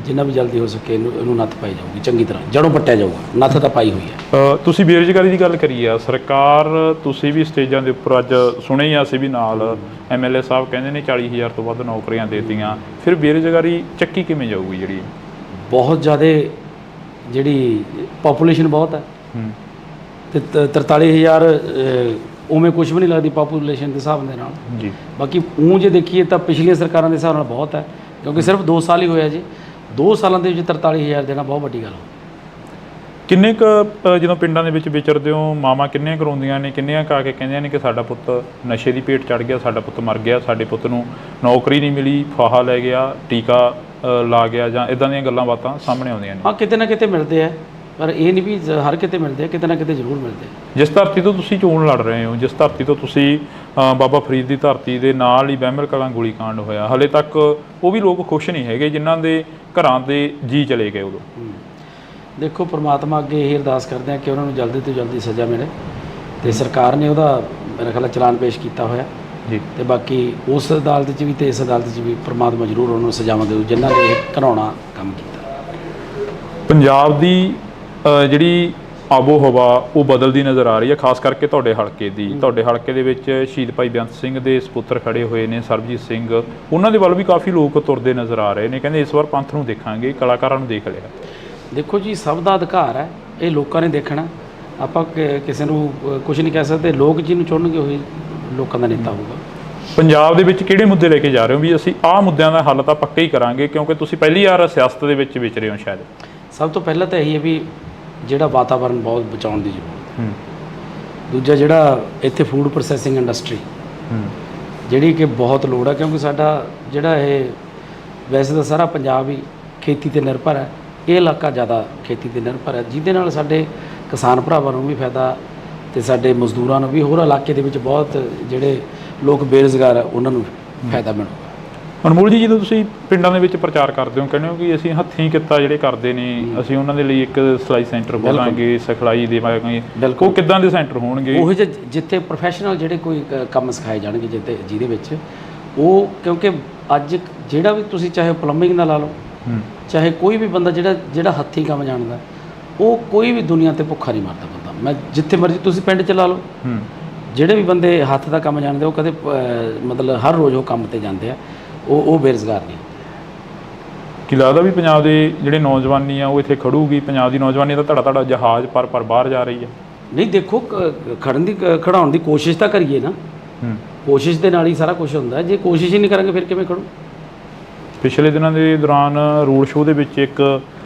ਜਿੰਨਾ ਵੀ ਜਲਦੀ ਹੋ ਸਕੇ ਇਹਨੂੰ ਨੱਥ ਪਾਈ ਜਾਊਗੀ, ਚੰਗੀ ਤਰ੍ਹਾਂ ਜੜੋਂ ਪੱਟਿਆ ਜਾਊਗਾ। ਨੱਥ ਤਾਂ ਪਾਈ ਹੋਈ ਹੈ। ਤੁਸੀਂ ਬੇਰੁਜ਼ਗਾਰੀ ਦੀ ਗੱਲ ਕਰੀ ਆ, ਸਰਕਾਰ ਤੁਸੀਂ ਵੀ ਸਟੇਜਾਂ ਦੇ ਉੱਪਰ ਅੱਜ ਸੁਣੇ ਹੀ ਅਸੀਂ ਵੀ ਨਾਲ MLA ਸਾਹਿਬ ਕਹਿੰਦੇ ਨੇ 40,000 ਤੋਂ ਵੱਧ ਨੌਕਰੀਆਂ ਦੇ ਦਿੱਤੀਆਂ। ਫਿਰ ਬੇਰੁਜ਼ਗਾਰੀ ਚੱਕੀ ਕਿਵੇਂ ਜਾਊਗੀ? ਜਿਹੜੀ ਬਹੁਤ ਜ਼ਿਆਦਾ, ਜਿਹੜੀ ਪਾਪੂਲੇਸ਼ਨ ਬਹੁਤ ਹੈ, ਤੇ 43,000 ਉਵੇਂ ਕੁਝ ਵੀ ਨਹੀਂ ਲੱਗਦੀ ਪਾਪੂਲੇਸ਼ਨ ਦੇ ਹਿਸਾਬ ਦੇ ਨਾਲ ਜੀ। ਬਾਕੀ ਜੇ ਦੇਖੀਏ ਤਾਂ ਪਿਛਲੀਆਂ ਸਰਕਾਰਾਂ ਦੇ ਹਿਸਾਬ ਨਾਲ ਬਹੁਤ ਹੈ, ਕਿਉਂਕਿ ਸਿਰਫ 2 ਸਾਲ ਹੀ ਹੋਇਆ ਜੀ। 2 ਸਾਲਾਂ ਦੇ ਵਿੱਚ 43,000 ਦੇਣਾ ਬਹੁਤ ਵੱਡੀ ਗੱਲ ਹੈ। ਕਿੰਨੇ ਕੁ ਜਦੋਂ ਪਿੰਡਾਂ ਦੇ ਵਿੱਚ ਵਿਚਰਦੇ ਹੋ, ਮਾਵਾਂ ਕਿੰਨੀਆਂ ਕਰਾਉਂਦੀਆਂ ਨੇ, ਕਿੰਨੀਆਂ ਕਾ ਕੇ ਕਹਿੰਦੀਆਂ ਨੇ ਕਿ ਸਾਡਾ ਪੁੱਤ ਨਸ਼ੇ ਦੀ ਭੇਟ ਚੜ ਗਿਆ, ਸਾਡਾ ਪੁੱਤ ਮਰ ਗਿਆ, ਸਾਡੇ ਪੁੱਤ ਨੂੰ ਨੌਕਰੀ ਨਹੀਂ ਮਿਲੀ, ਫਾਹਾ ਲੈ ਗਿਆ, ਟੀਕਾ ਲਾ ਗਿਆ, ਜਾਂ ਇਦਾਂ ਦੀਆਂ ਗੱਲਾਂ ਬਾਤਾਂ ਸਾਹਮਣੇ ਆਉਂਦੀਆਂ ਨੇ। ਹਾਂ, ਕਿਤੇ ਨਾ ਕਿਤੇ ਮਿਲਦੇ ਆ, ਪਰ ਇਹ ਨਹੀਂ ਵੀ ਹਰ ਕਿਤੇ ਮਿਲਦੇ ਆ, ਕਿਤੇ ਨਾ ਕਿਤੇ ਜ਼ਰੂਰ ਮਿਲਦੇ ਆ। ਜਿਸ ਧਰਤੀ ਤੋਂ ਤੁਸੀਂ ਚੋਣ ਲੜ ਰਹੇ ਹੋ, ਜਿਸ ਧਰਤੀ ਤੋਂ ਤੁਸੀਂ ਬਾਬਾ ਫਰੀਦ ਦੀ ਧਰਤੀ ਦੇ ਨਾਲ ਹੀ ਬਹਿਮਲ ਕਲਾਂ ਗੋਲੀकांड ਹੋਇਆ, ਹਲੇ ਤੱਕ ਉਹ ਵੀ ਲੋਕ ਖੁਸ਼ ਨਹੀਂ ਹੈਗੇ ਜਿਨ੍ਹਾਂ ਦੇ ਘਰਾਂ ਦੇ ਜੀ ਚਲੇ ਗਏ ਉਦੋਂ। ਦੇਖੋ, ਪ੍ਰਮਾਤਮਾ ਅੱਗੇ ਇਹ ਅਰਦਾਸ ਕਰਦੇ ਆ ਕਿ ਉਹਨਾਂ ਨੂੰ ਜਲਦੀ ਤੋਂ ਜਲਦੀ ਸਜ਼ਾ ਮਿਲੇ, ਤੇ ਸਰਕਾਰ ਨੇ ਉਹਦਾ ਮੇਰਾ ਖਿਆਲ ਚਲਾਨ ਪੇਸ਼ ਕੀਤਾ ਹੋਇਆ ਜੀ। ਤੇ ਬਾਕੀ ਉਸ ਅਦਾਲਤ 'ਚ ਵੀ ਤੇ ਇਸ ਅਦਾਲਤ 'ਚ ਵੀ ਪ੍ਰਮਾਤਮਾ ਜ਼ਰੂਰ ਉਹਨਾਂ ਨੂੰ ਸਜ਼ਾਵਾਂ ਦੇਊ ਜਿਨ੍ਹਾਂ ਨੇ ਇਹ ਘਿਨਾਉਣਾ ਕੰਮ ਕੀਤਾ। ਪੰਜਾਬ ਦੀ ਜਿਹੜੀ ਆਬੋ ਹਵਾ ਉਹ ਬਦਲਦੀ ਨਜ਼ਰ ਆ ਰਹੀ ਹੈ, ਖਾਸ ਕਰਕੇ ਤੁਹਾਡੇ ਹਲਕੇ ਦੀ। ਤੁਹਾਡੇ ਹਲਕੇ ਦੇ ਵਿੱਚ ਸ਼ਹੀਦ ਭਾਈ ਬੇਅੰਤ ਸਿੰਘ ਦੇ ਸਪੁੱਤਰ ਖੜੇ ਹੋਏ ਨੇ, ਸਰਬਜੀਤ ਸਿੰਘ, ਉਹਨਾਂ ਦੇ ਵੱਲ ਵੀ ਕਾਫੀ ਲੋਕ ਤੁਰਦੇ ਨਜ਼ਰ ਆ ਰਹੇ ਨੇ, ਕਹਿੰਦੇ ਇਸ ਵਾਰ ਪੰਥ ਨੂੰ ਦੇਖਾਂਗੇ, ਕਲਾਕਾਰਾਂ ਨੂੰ ਦੇਖ ਲਿਆ। ਦੇਖੋ ਜੀ, ਸਭ ਦਾ ਅਧਿਕਾਰ ਹੈ, ਇਹ ਲੋਕਾਂ ਨੇ ਦੇਖਣਾ। ਆਪਾਂ ਕਿਸੇ ਨੂੰ ਕੁਝ ਨਹੀਂ ਕਹਿ ਸਕਦੇ। ਲੋਕ ਜਿਹਨੂੰ ਚੁਣਨਗੇ ਉਹੀ ਲੋਕਾਂ ਦਾ ਨੇਤਾ ਹੋਊਗਾ। ਪੰਜਾਬ ਦੇ ਵਿੱਚ ਕਿਹੜੇ ਮੁੱਦੇ ਲੈ ਕੇ ਜਾ ਰਹੇ ਹੋ ਵੀ ਅਸੀਂ ਆਹ ਮੁੱਦਿਆਂ ਦਾ ਹੱਲ ਤਾਂ ਪੱਕਾ ਹੀ ਕਰਾਂਗੇ, ਕਿਉਂਕਿ ਤੁਸੀਂ ਪਹਿਲੀ ਵਾਰ ਸਿਆਸਤ ਦੇ ਵਿੱਚ ਵਿਚ ਰਹੇ ਹੋ ਸ਼ਾਇਦ? ਸਭ ਤੋਂ ਪਹਿਲਾਂ ਤਾਂ ਇਹੀ ਹੈ ਵੀ ਜਿਹੜਾ ਵਾਤਾਵਰਨ ਬਹੁਤ ਬਚਾਉਣ ਦੀ ਜ਼ਰੂਰਤ ਹੈ। ਦੂਜਾ, ਜਿਹੜਾ ਇੱਥੇ ਫੂਡ ਪ੍ਰੋਸੈਸਿੰਗ ਇੰਡਸਟਰੀ ਜਿਹੜੀ ਕਿ ਬਹੁਤ ਲੋੜ ਹੈ, ਕਿਉਂਕਿ ਸਾਡਾ ਜਿਹੜਾ ਇਹ ਵੈਸੇ ਤਾਂ ਸਾਰਾ ਪੰਜਾਬ ਹੀ ਖੇਤੀ 'ਤੇ ਨਿਰਭਰ ਹੈ, ਇਹ ਇਲਾਕਾ ਜ਼ਿਆਦਾ ਖੇਤੀ 'ਤੇ ਨਿਰਭਰ ਹੈ, ਜਿਹਦੇ ਨਾਲ ਸਾਡੇ ਕਿਸਾਨ ਭਰਾਵਾਂ ਨੂੰ ਵੀ ਫਾਇਦਾ ਤੇ ਸਾਡੇ ਮਜ਼ਦੂਰਾਂ ਨੂੰ ਵੀ, ਹੋਰ ਇਲਾਕੇ ਦੇ ਵਿੱਚ ਬਹੁਤ ਜਿਹੜੇ ਲੋਕ ਬੇਰੁਜ਼ਗਾਰ ਆ ਉਹਨਾਂ ਨੂੰ ਫਾਇਦਾ ਮਿਲੂਗਾ। ਅਨਮੋਲ ਜੀ, ਜਦੋਂ ਤੁਸੀਂ ਪਿੰਡਾਂ ਦੇ ਵਿੱਚ ਪ੍ਰਚਾਰ ਕਰਦੇ ਹੋ, ਕਹਿੰਦੇ ਹੋ ਕਿ ਅਸੀਂ ਹੱਥੀਂ ਕਿੱਤਾ ਜਿਹੜੇ ਕਰਦੇ ਨੇ, ਅਸੀਂ ਉਹਨਾਂ ਦੇ ਲਈ ਇੱਕ ਸਿਲਾਈ ਸੈਂਟਰ ਖੋਲਾਂਗੇ, ਸਿਖਲਾਈ ਦੇਵਾਂਗੇ, ਉਹ ਕਿੱਦਾਂ ਦੇ ਸੈਂਟਰ ਹੋਣਗੇ? ਉਹ ਜਿੱਥੇ ਪ੍ਰੋਫੈਸ਼ਨਲ ਜਿਹੜੇ ਕੋਈ ਕੰਮ ਸਿਖਾਏ ਜਾਣਗੇ, ਜਿਹਦੇ ਵਿੱਚ ਉਹ, ਕਿਉਂਕਿ ਅੱਜ ਜਿਹੜਾ ਵੀ ਤੁਸੀਂ ਚਾਹੇ ਪਲੰਬਿੰਗ ਦਾ ਲਾ ਲਓ, ਚਾਹੇ ਕੋਈ ਵੀ ਬੰਦਾ ਜਿਹੜਾ ਹੱਥੀਂ ਕੰਮ ਜਾਣਦਾ, ਉਹ ਕੋਈ ਵੀ ਦੁਨੀਆ ਤੇ ਭੁੱਖਾ ਨਹੀਂ ਮਰਦਾ ਬੰਦਾ। ਮੈਂ ਜਿੱਥੇ ਮਰਜ਼ੀ ਤੁਸੀਂ ਪਿੰਡ 'ਚ ਲਾ ਲਓ, ਜਿਹੜੇ ਵੀ ਬੰਦੇ ਹੱਥ ਦਾ ਕੰਮ ਜਾਣਦੇ ਉਹ ਕਦੇ ਮਤਲਬ ਹਰ ਰੋਜ਼ ਉਹ ਕੰਮ ਤੇ ਜਾਂਦੇ ਆ, ਉਹ ਬੇਰੁਜ਼ਗਾਰ ਨਹੀਂ। ਕੀ ਲੱਗਦਾ ਵੀ ਪੰਜਾਬ ਦੇ ਜਿਹੜੇ ਨੌਜਵਾਨੀ ਆ ਉਹ ਇੱਥੇ ਖੜੂਗੀ? ਪੰਜਾਬ ਦੀ ਨੌਜਵਾਨੀ ਦਾ ਧੜਾ ਜਹਾਜ਼ ਪਰ ਬਾਹਰ ਜਾ ਰਹੀ ਹੈ। ਨਹੀਂ, ਦੇਖੋ, ਖੜਾਉਣ ਦੀ ਕੋਸ਼ਿਸ਼ ਤਾਂ ਕਰੀਏ ਨਾ। ਕੋਸ਼ਿਸ਼ ਦੇ ਨਾਲ ਹੀ ਸਾਰਾ ਕੁਝ ਹੁੰਦਾ। ਜੇ ਕੋਸ਼ਿਸ਼ ਹੀ ਨਹੀਂ ਕਰਾਂਗੇ ਫਿਰ ਕਿਵੇਂ ਖੜੂ? ਪਿਛਲੇ ਦਿਨਾਂ ਦੇ ਦੌਰਾਨ ਰੋਡ ਸ਼ੋਅ ਦੇ ਵਿੱਚ ਇੱਕ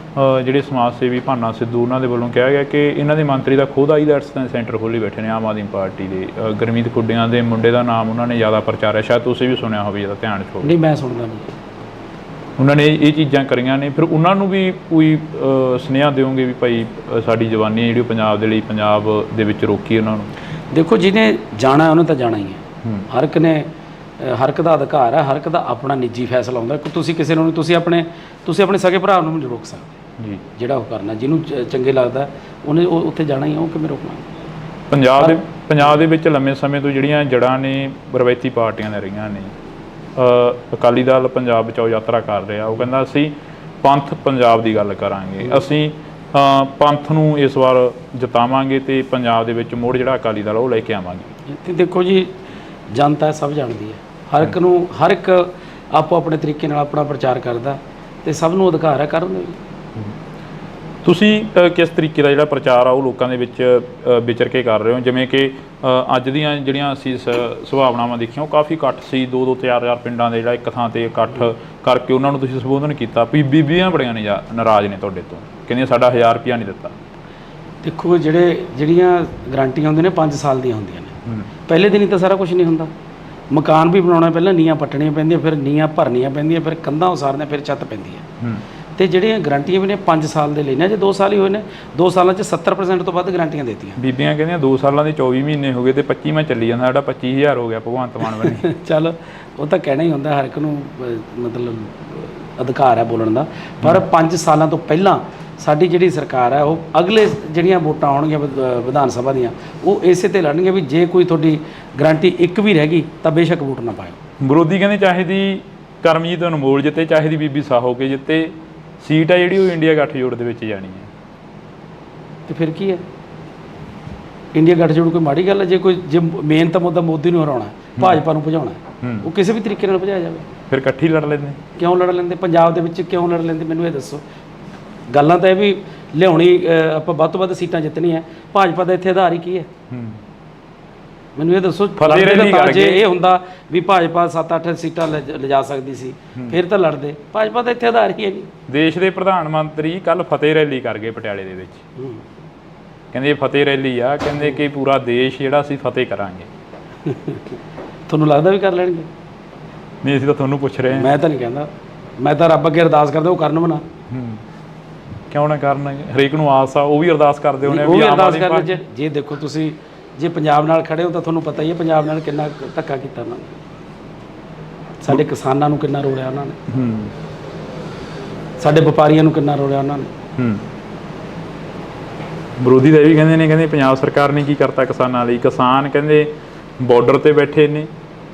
ਜਿਹੜੇ ਸਮਾਜ ਸੇਵੀ ਭਾਨਾ ਸਿੱਧੂ, ਉਹਨਾਂ ਦੇ ਵੱਲੋਂ ਕਿਹਾ ਗਿਆ ਕਿ ਇਹਨਾਂ ਦੇ ਮੰਤਰੀ ਦਾ ਖੁਦ ਆਈਲੈਟਸ ਸੈਂਟਰ ਖੋਲ੍ਹੀ ਬੈਠੇ ਨੇ ਆਮ ਆਦਮੀ ਪਾਰਟੀ ਦੇ। ਗੁਰਮੀਤ ਖੁੱਡੀਆਂ ਦੇ ਮੁੰਡੇ ਦਾ ਨਾਮ ਉਹਨਾਂ ਨੇ ਜ਼ਿਆਦਾ ਪ੍ਰਚਾਰਿਆ, ਸ਼ਾਇਦ ਤੁਸੀਂ ਵੀ ਸੁਣਿਆ ਹੋਵੇ, ਜਿਹਦਾ ਧਿਆਨ 'ਚ ਹੋਵੇ। ਨਹੀਂ, ਮੈਂ ਸੁਣਦਾ ਨਹੀਂ। ਉਹਨਾਂ ਨੇ ਇਹ ਚੀਜ਼ਾਂ ਕਰੀਆਂ ਨੇ, ਫਿਰ ਉਹਨਾਂ ਨੂੰ ਵੀ ਕੋਈ ਸੁਨੇਹਾ ਦਿਓਗੇ ਵੀ ਭਾਈ ਸਾਡੀ ਜਵਾਨੀ ਜਿਹੜੀ ਪੰਜਾਬ ਦੇ ਲਈ, ਪੰਜਾਬ ਦੇ ਵਿੱਚ ਰੋਕੀ ਉਹਨਾਂ ਨੂੰ? ਦੇਖੋ, ਜਿਹਨੇ ਜਾਣਾ ਉਹਨੇ ਤਾਂ ਜਾਣਾ ਹੀ ਹੈ। ਹਰ ਇੱਕ ਦਾ ਅਧਿਕਾਰ ਹੈ, ਹਰ ਇੱਕ ਦਾ ਆਪਣਾ ਨਿੱਜੀ ਫੈਸਲਾ ਹੁੰਦਾ। ਤੁਸੀਂ ਕਿਸੇ ਨੂੰ ਤੁਸੀਂ ਆਪਣੇ ਸਕੇ ਭਰਾ ਨੂੰ ਨਹੀਂ ਰੋਕ ਸਕਦੇ ਜੀ। ਜਿਹੜਾ ਉਹ ਕਰਨਾ, ਜਿਹਨੂੰ ਚੰਗੇ ਲੱਗਦਾ ਉਹਨੇ ਉੱਥੇ ਜਾਣਾ ਹੀ ਆ, ਉਹ ਕਿਵੇਂ ਰੋਕਣਾ? ਪੰਜਾਬ ਦੇ ਵਿੱਚ ਲੰਮੇ ਸਮੇਂ ਤੋਂ ਜਿਹੜੀਆਂ ਜੜ੍ਹਾਂ ਨੇ ਰਵਾਇਤੀ ਪਾਰਟੀਆਂ ਦੇ ਰਹੀਆਂ ਨੇ। ਅਕਾਲੀ ਦਲ ਪੰਜਾਬ ਬਚਾਓ ਯਾਤਰਾ ਕਰ ਰਿਹਾ, ਉਹ ਕਹਿੰਦਾ ਅਸੀਂ ਪੰਥ ਪੰਜਾਬ ਦੀ ਗੱਲ ਕਰਾਂਗੇ, ਅਸੀਂ ਪੰਥ ਨੂੰ ਇਸ ਵਾਰ ਜਿਤਾਵਾਂਗੇ ਤੇ ਪੰਜਾਬ ਦੇ ਵਿੱਚ ਮੁੜ ਜਿਹੜਾ ਅਕਾਲੀ ਦਲ ਉਹ ਲੈ ਕੇ ਆਵਾਂਗੇ। ਤੇ ਦੇਖੋ ਜੀ, ਜਨਤਾ ਸਭ ਜਾਣਦੀ ਹੈ, ਹਰ ਇੱਕ ਆਪੋ ਆਪਣੇ ਤਰੀਕੇ ਨਾਲ ਆਪਣਾ ਪ੍ਰਚਾਰ ਕਰਦਾ ਤੇ ਸਭ ਨੂੰ ਅਧਿਕਾਰ ਹੈ ਕਰਨ ਦਾ। ਤੁਸੀਂ ਕਿਸ ਤਰੀਕੇ ਦਾ ਜਿਹੜਾ ਪ੍ਰਚਾਰ ਆ ਉਹ ਲੋਕਾਂ ਦੇ ਵਿੱਚ ਵਿਚਰ ਕੇ ਕਰ ਰਹੇ ਹੋ? ਜਿਵੇਂ ਕਿ ਅੱਜ ਦੀਆਂ ਜਿਹੜੀਆਂ ਅਸੀਂ ਸੁਭਾਵਨਾਵਾਂ ਦੇਖੀਆਂ, ਉਹ ਕਾਫੀ ਇਕੱਠ ਸੀ, 2-2 4-4 ਪਿੰਡਾਂ ਦੇ ਜਿਹੜਾ ਇੱਕ ਥਾਂ ਤੇ ਇਕੱਠ ਕਰਕੇ ਉਹਨਾਂ ਨੂੰ ਤੁਸੀਂ ਸੰਬੋਧਨ ਕੀਤਾ। ਬੀਬੀਆਂ ਬੜੀਆਂ ਨਾਰਾਜ਼ ਨੇ ਤੁਹਾਡੇ ਤੋਂ, ਕਹਿੰਦੀਆਂ ਸਾਡਾ 1000 ਰੁਪਇਆ ਨਹੀਂ ਦਿੱਤਾ। ਦੇਖੋ, ਜਿਹੜੀਆਂ ਗਰੰਟੀਆਂ ਹੁੰਦੀਆਂ ਨੇ 5 ਸਾਲ ਦੀਆਂ ਹੁੰਦੀਆਂ ਨੇ। ਪਹਿਲੇ ਦਿਨ ਹੀ ਤਾਂ ਸਾਰਾ ਕੁਝ ਨਹੀਂ ਹੁੰਦਾ। ਮਕਾਨ ਵੀ ਬਣਾਉਣਾ, ਪਹਿਲਾਂ ਨੀਹਾਂ ਪੱਟਣੀਆਂ ਪੈਂਦੀਆਂ, ਫਿਰ ਨੀਹਾਂ ਭਰਨੀਆਂ ਪੈਂਦੀਆਂ, ਫਿਰ ਕੰਧਾਂ ਉਸਾਰਨੀਆਂ, ਫਿਰ ਛੱਤ ਪੈਂਦੀ ਹੈ। ਤੇ ਜਿਹੜੀਆਂ ਗਰੰਟੀਆਂ ਵੀ ਨੇ 5 ਸਾਲ ਦੇ ਲਈ ਨੇ, ਜੇ 2 ਸਾਲ ਹੀ ਹੋਏ ਨੇ, 2 ਸਾਲਾਂ 'ਚ 70% ਤੋਂ ਵੱਧ ਗਰੰਟੀਆਂ ਦਿੱਤੀਆਂ। ਬੀਬੀਆਂ ਕਹਿੰਦੀਆਂ 2 ਸਾਲਾਂ ਦੇ 24 ਮਹੀਨੇ ਹੋ ਗਏ ਤੇ 25ਵਾਂ ਚੱਲੀ ਜਾਂਦਾ, ਸਾਡਾ 25000 ਹੋ ਗਿਆ ਭਗਵੰਤ ਮਾਨ ਬਣੀ। ਚੱਲ, ਉਹ ਤਾਂ ਕਹਿਣਾ ਹੀ ਹੁੰਦਾ, ਹਰ ਇੱਕ ਨੂੰ ਮਤਲਬ ਅਧਿਕਾਰ ਹੈ ਬੋਲਣ ਦਾ। ਪਰ 5 ਸਾਲਾਂ ਤੋਂ ਪਹਿਲਾਂ ਸਾਡੀ ਜਿਹੜੀ ਸਰਕਾਰ ਹੈ, ਉਹ ਅਗਲੇ ਜਿਹੜੀਆਂ ਵੋਟਾਂ ਆਉਣਗੀਆਂ ਵਿਧਾਨ ਸਭਾ ਦੀਆਂ, ਉਹ ਇਸੇ ਤੇ ਲੜਨਗੇ ਵੀ ਜੇ ਕੋਈ ਤੁਹਾਡੀ ਗਰੰਟੀ ਇੱਕ ਵੀ ਰਹਿ ਗਈ ਤਾਂ ਬੇਸ਼ੱਕ ਵੋਟ ਨਾ ਪਾਇਓ। ਵਿਰੋਧੀ ਕਹਿੰਦੇ ਚਾਹੇ ਦੀ ਕਰਮਜੀਤ ਅਨਮੋਲ ਜਿੱਤੇ, ਚਾਹੇ ਦੀ ਬੀਬੀ ਸਾਹੋ ਕੇ ਜਿੱਤੇ, ਸੀਟ ਆ ਜਿਹੜੀ ਉਹ ਇੰਡੀਆ ਗੱਠਜੋੜ ਦੇ ਵਿੱਚ ਜਾਣੀ ਹੈ। ਤੇ ਫਿਰ ਕੀ ਹੈ? ਇੰਡੀਆ ਗੱਠਜੋੜ ਕੋਈ ਮਾੜੀ ਗੱਲ ਹੈ? ਜੇ ਮੇਨ ਤਾਂ ਮੁੱਦਾ ਮੋਦੀ ਨੂੰ ਹਰਾਉਣਾ, ਭਾਜਪਾ ਨੂੰ ਭਜਾਉਣਾ, ਉਹ ਕਿਸੇ ਵੀ ਤਰੀਕੇ ਨਾਲ ਭਜਾਇਆ ਜਾਵੇ। ਫਿਰ ਇਕੱਠੀ ਲੜ ਲੈਂਦੇ? ਕਿਉਂ ਲੜ ਲੈਂਦੇ? ਪੰਜਾਬ ਦੇ ਵਿੱਚ ਕਿਉਂ ਲੜ ਲੈਂਦੇ? ਮੈਨੂੰ ਇਹ ਦੱਸੋ। ਗੱਲਾਂ ਤਾਂ ਇਹ ਵੀ ਲਿਆਉਣੀ, ਆਪਾਂ ਵੱਧ ਤੋਂ ਵੱਧ ਸੀਟਾਂ ਜਿੱਤਣੀਆਂ, ਭਾਜਪਾ ਦਾ ਇੱਥੇ ਆਧਾਰ ਹੀ ਕੀ ਹੈ? ਮੈਨੂੰ ਇਹ ਦੱਸੋ। ਜੇ ਇਹ ਹੁੰਦਾ ਵੀ ਭਾਜਪਾ 7-8 ਸੀਟਾਂ ਲਿਜਾ ਸਕਦੀ ਸੀ, ਫਿਰ ਤਾਂ ਲੜਦੇ। ਭਾਜਪਾ ਦਾ ਇੱਥੇ ਆਧਾਰ ਹੀ ਹੈ ਨਹੀਂ। ਦੇਸ਼ ਦੇ ਪ੍ਰਧਾਨ ਮੰਤਰੀ ਕੱਲ ਫਤਿਹ ਰੈਲੀ ਕਰ ਗਏ ਪਟਿਆਲੇ ਦੇ ਵਿੱਚ। ਕਹਿੰਦੇ ਫਤਿਹ ਰੈਲੀ ਆ, ਕਹਿੰਦੇ ਕਿ ਪੂਰਾ ਦੇਸ਼ ਜਿਹੜਾ ਅਸੀਂ ਫਤਿਹ ਕਰਾਂਗੇ। ਤੁਹਾਨੂੰ ਲੱਗਦਾ ਵੀ ਕਰ ਲੈਣਗੇ? ਨਹੀਂ, ਅਸੀਂ ਤਾਂ ਤੁਹਾਨੂੰ ਪੁੱਛ ਰਹੇ ਹਾਂ। ਮੈਂ ਤਾਂ ਨਹੀਂ ਕਹਿੰਦਾ, ਮੈਂ ਤਾਂ ਰੱਬ ਅੱਗੇ ਅਰਦਾਸ ਕਰਦਾ ਉਹ ਕਰਨ ਬਣਾ। ਕਿਉਂ ਨਾ ਕਰਨ? ਹਰੇਕ ਨੂੰ ਆਸ ਆ, ਉਹ ਵੀ ਅਰਦਾਸ ਕਰਦੇ ਹੋਣੇ ਵੀ ਅਰਦਾਸ ਕਰਨ। ਜੇ ਦੇਖੋ, ਤੁਸੀਂ ਜੇ ਪੰਜਾਬ ਨਾਲ ਖੜੇ ਹੋ ਤਾਂ ਤੁਹਾਨੂੰ ਪਤਾ ਹੀ ਹੈ ਪੰਜਾਬ ਨਾਲ ਕਿੰਨਾ ਧੱਕਾ ਕੀਤਾ ਉਹਨਾਂ ਨੇ। ਸਾਡੇ ਕਿਸਾਨਾਂ ਨੂੰ ਕਿੰਨਾ ਰੋਲਿਆ ਉਹਨਾਂ ਨੇ, ਸਾਡੇ ਵਪਾਰੀਆਂ ਨੂੰ ਕਿੰਨਾ ਰੋਲਿਆ ਉਹਨਾਂ ਨੇ। ਵਿਰੋਧੀ ਤਾਂ ਇਹ ਵੀ ਕਹਿੰਦੇ ਨੇ, ਕਹਿੰਦੇ ਪੰਜਾਬ ਸਰਕਾਰ ਨੇ ਕੀ ਕਰਤਾ ਕਿਸਾਨਾਂ ਲਈ। ਕਿਸਾਨ ਕਹਿੰਦੇ ਬਾਰਡਰ ਤੇ ਬੈਠੇ ਨੇ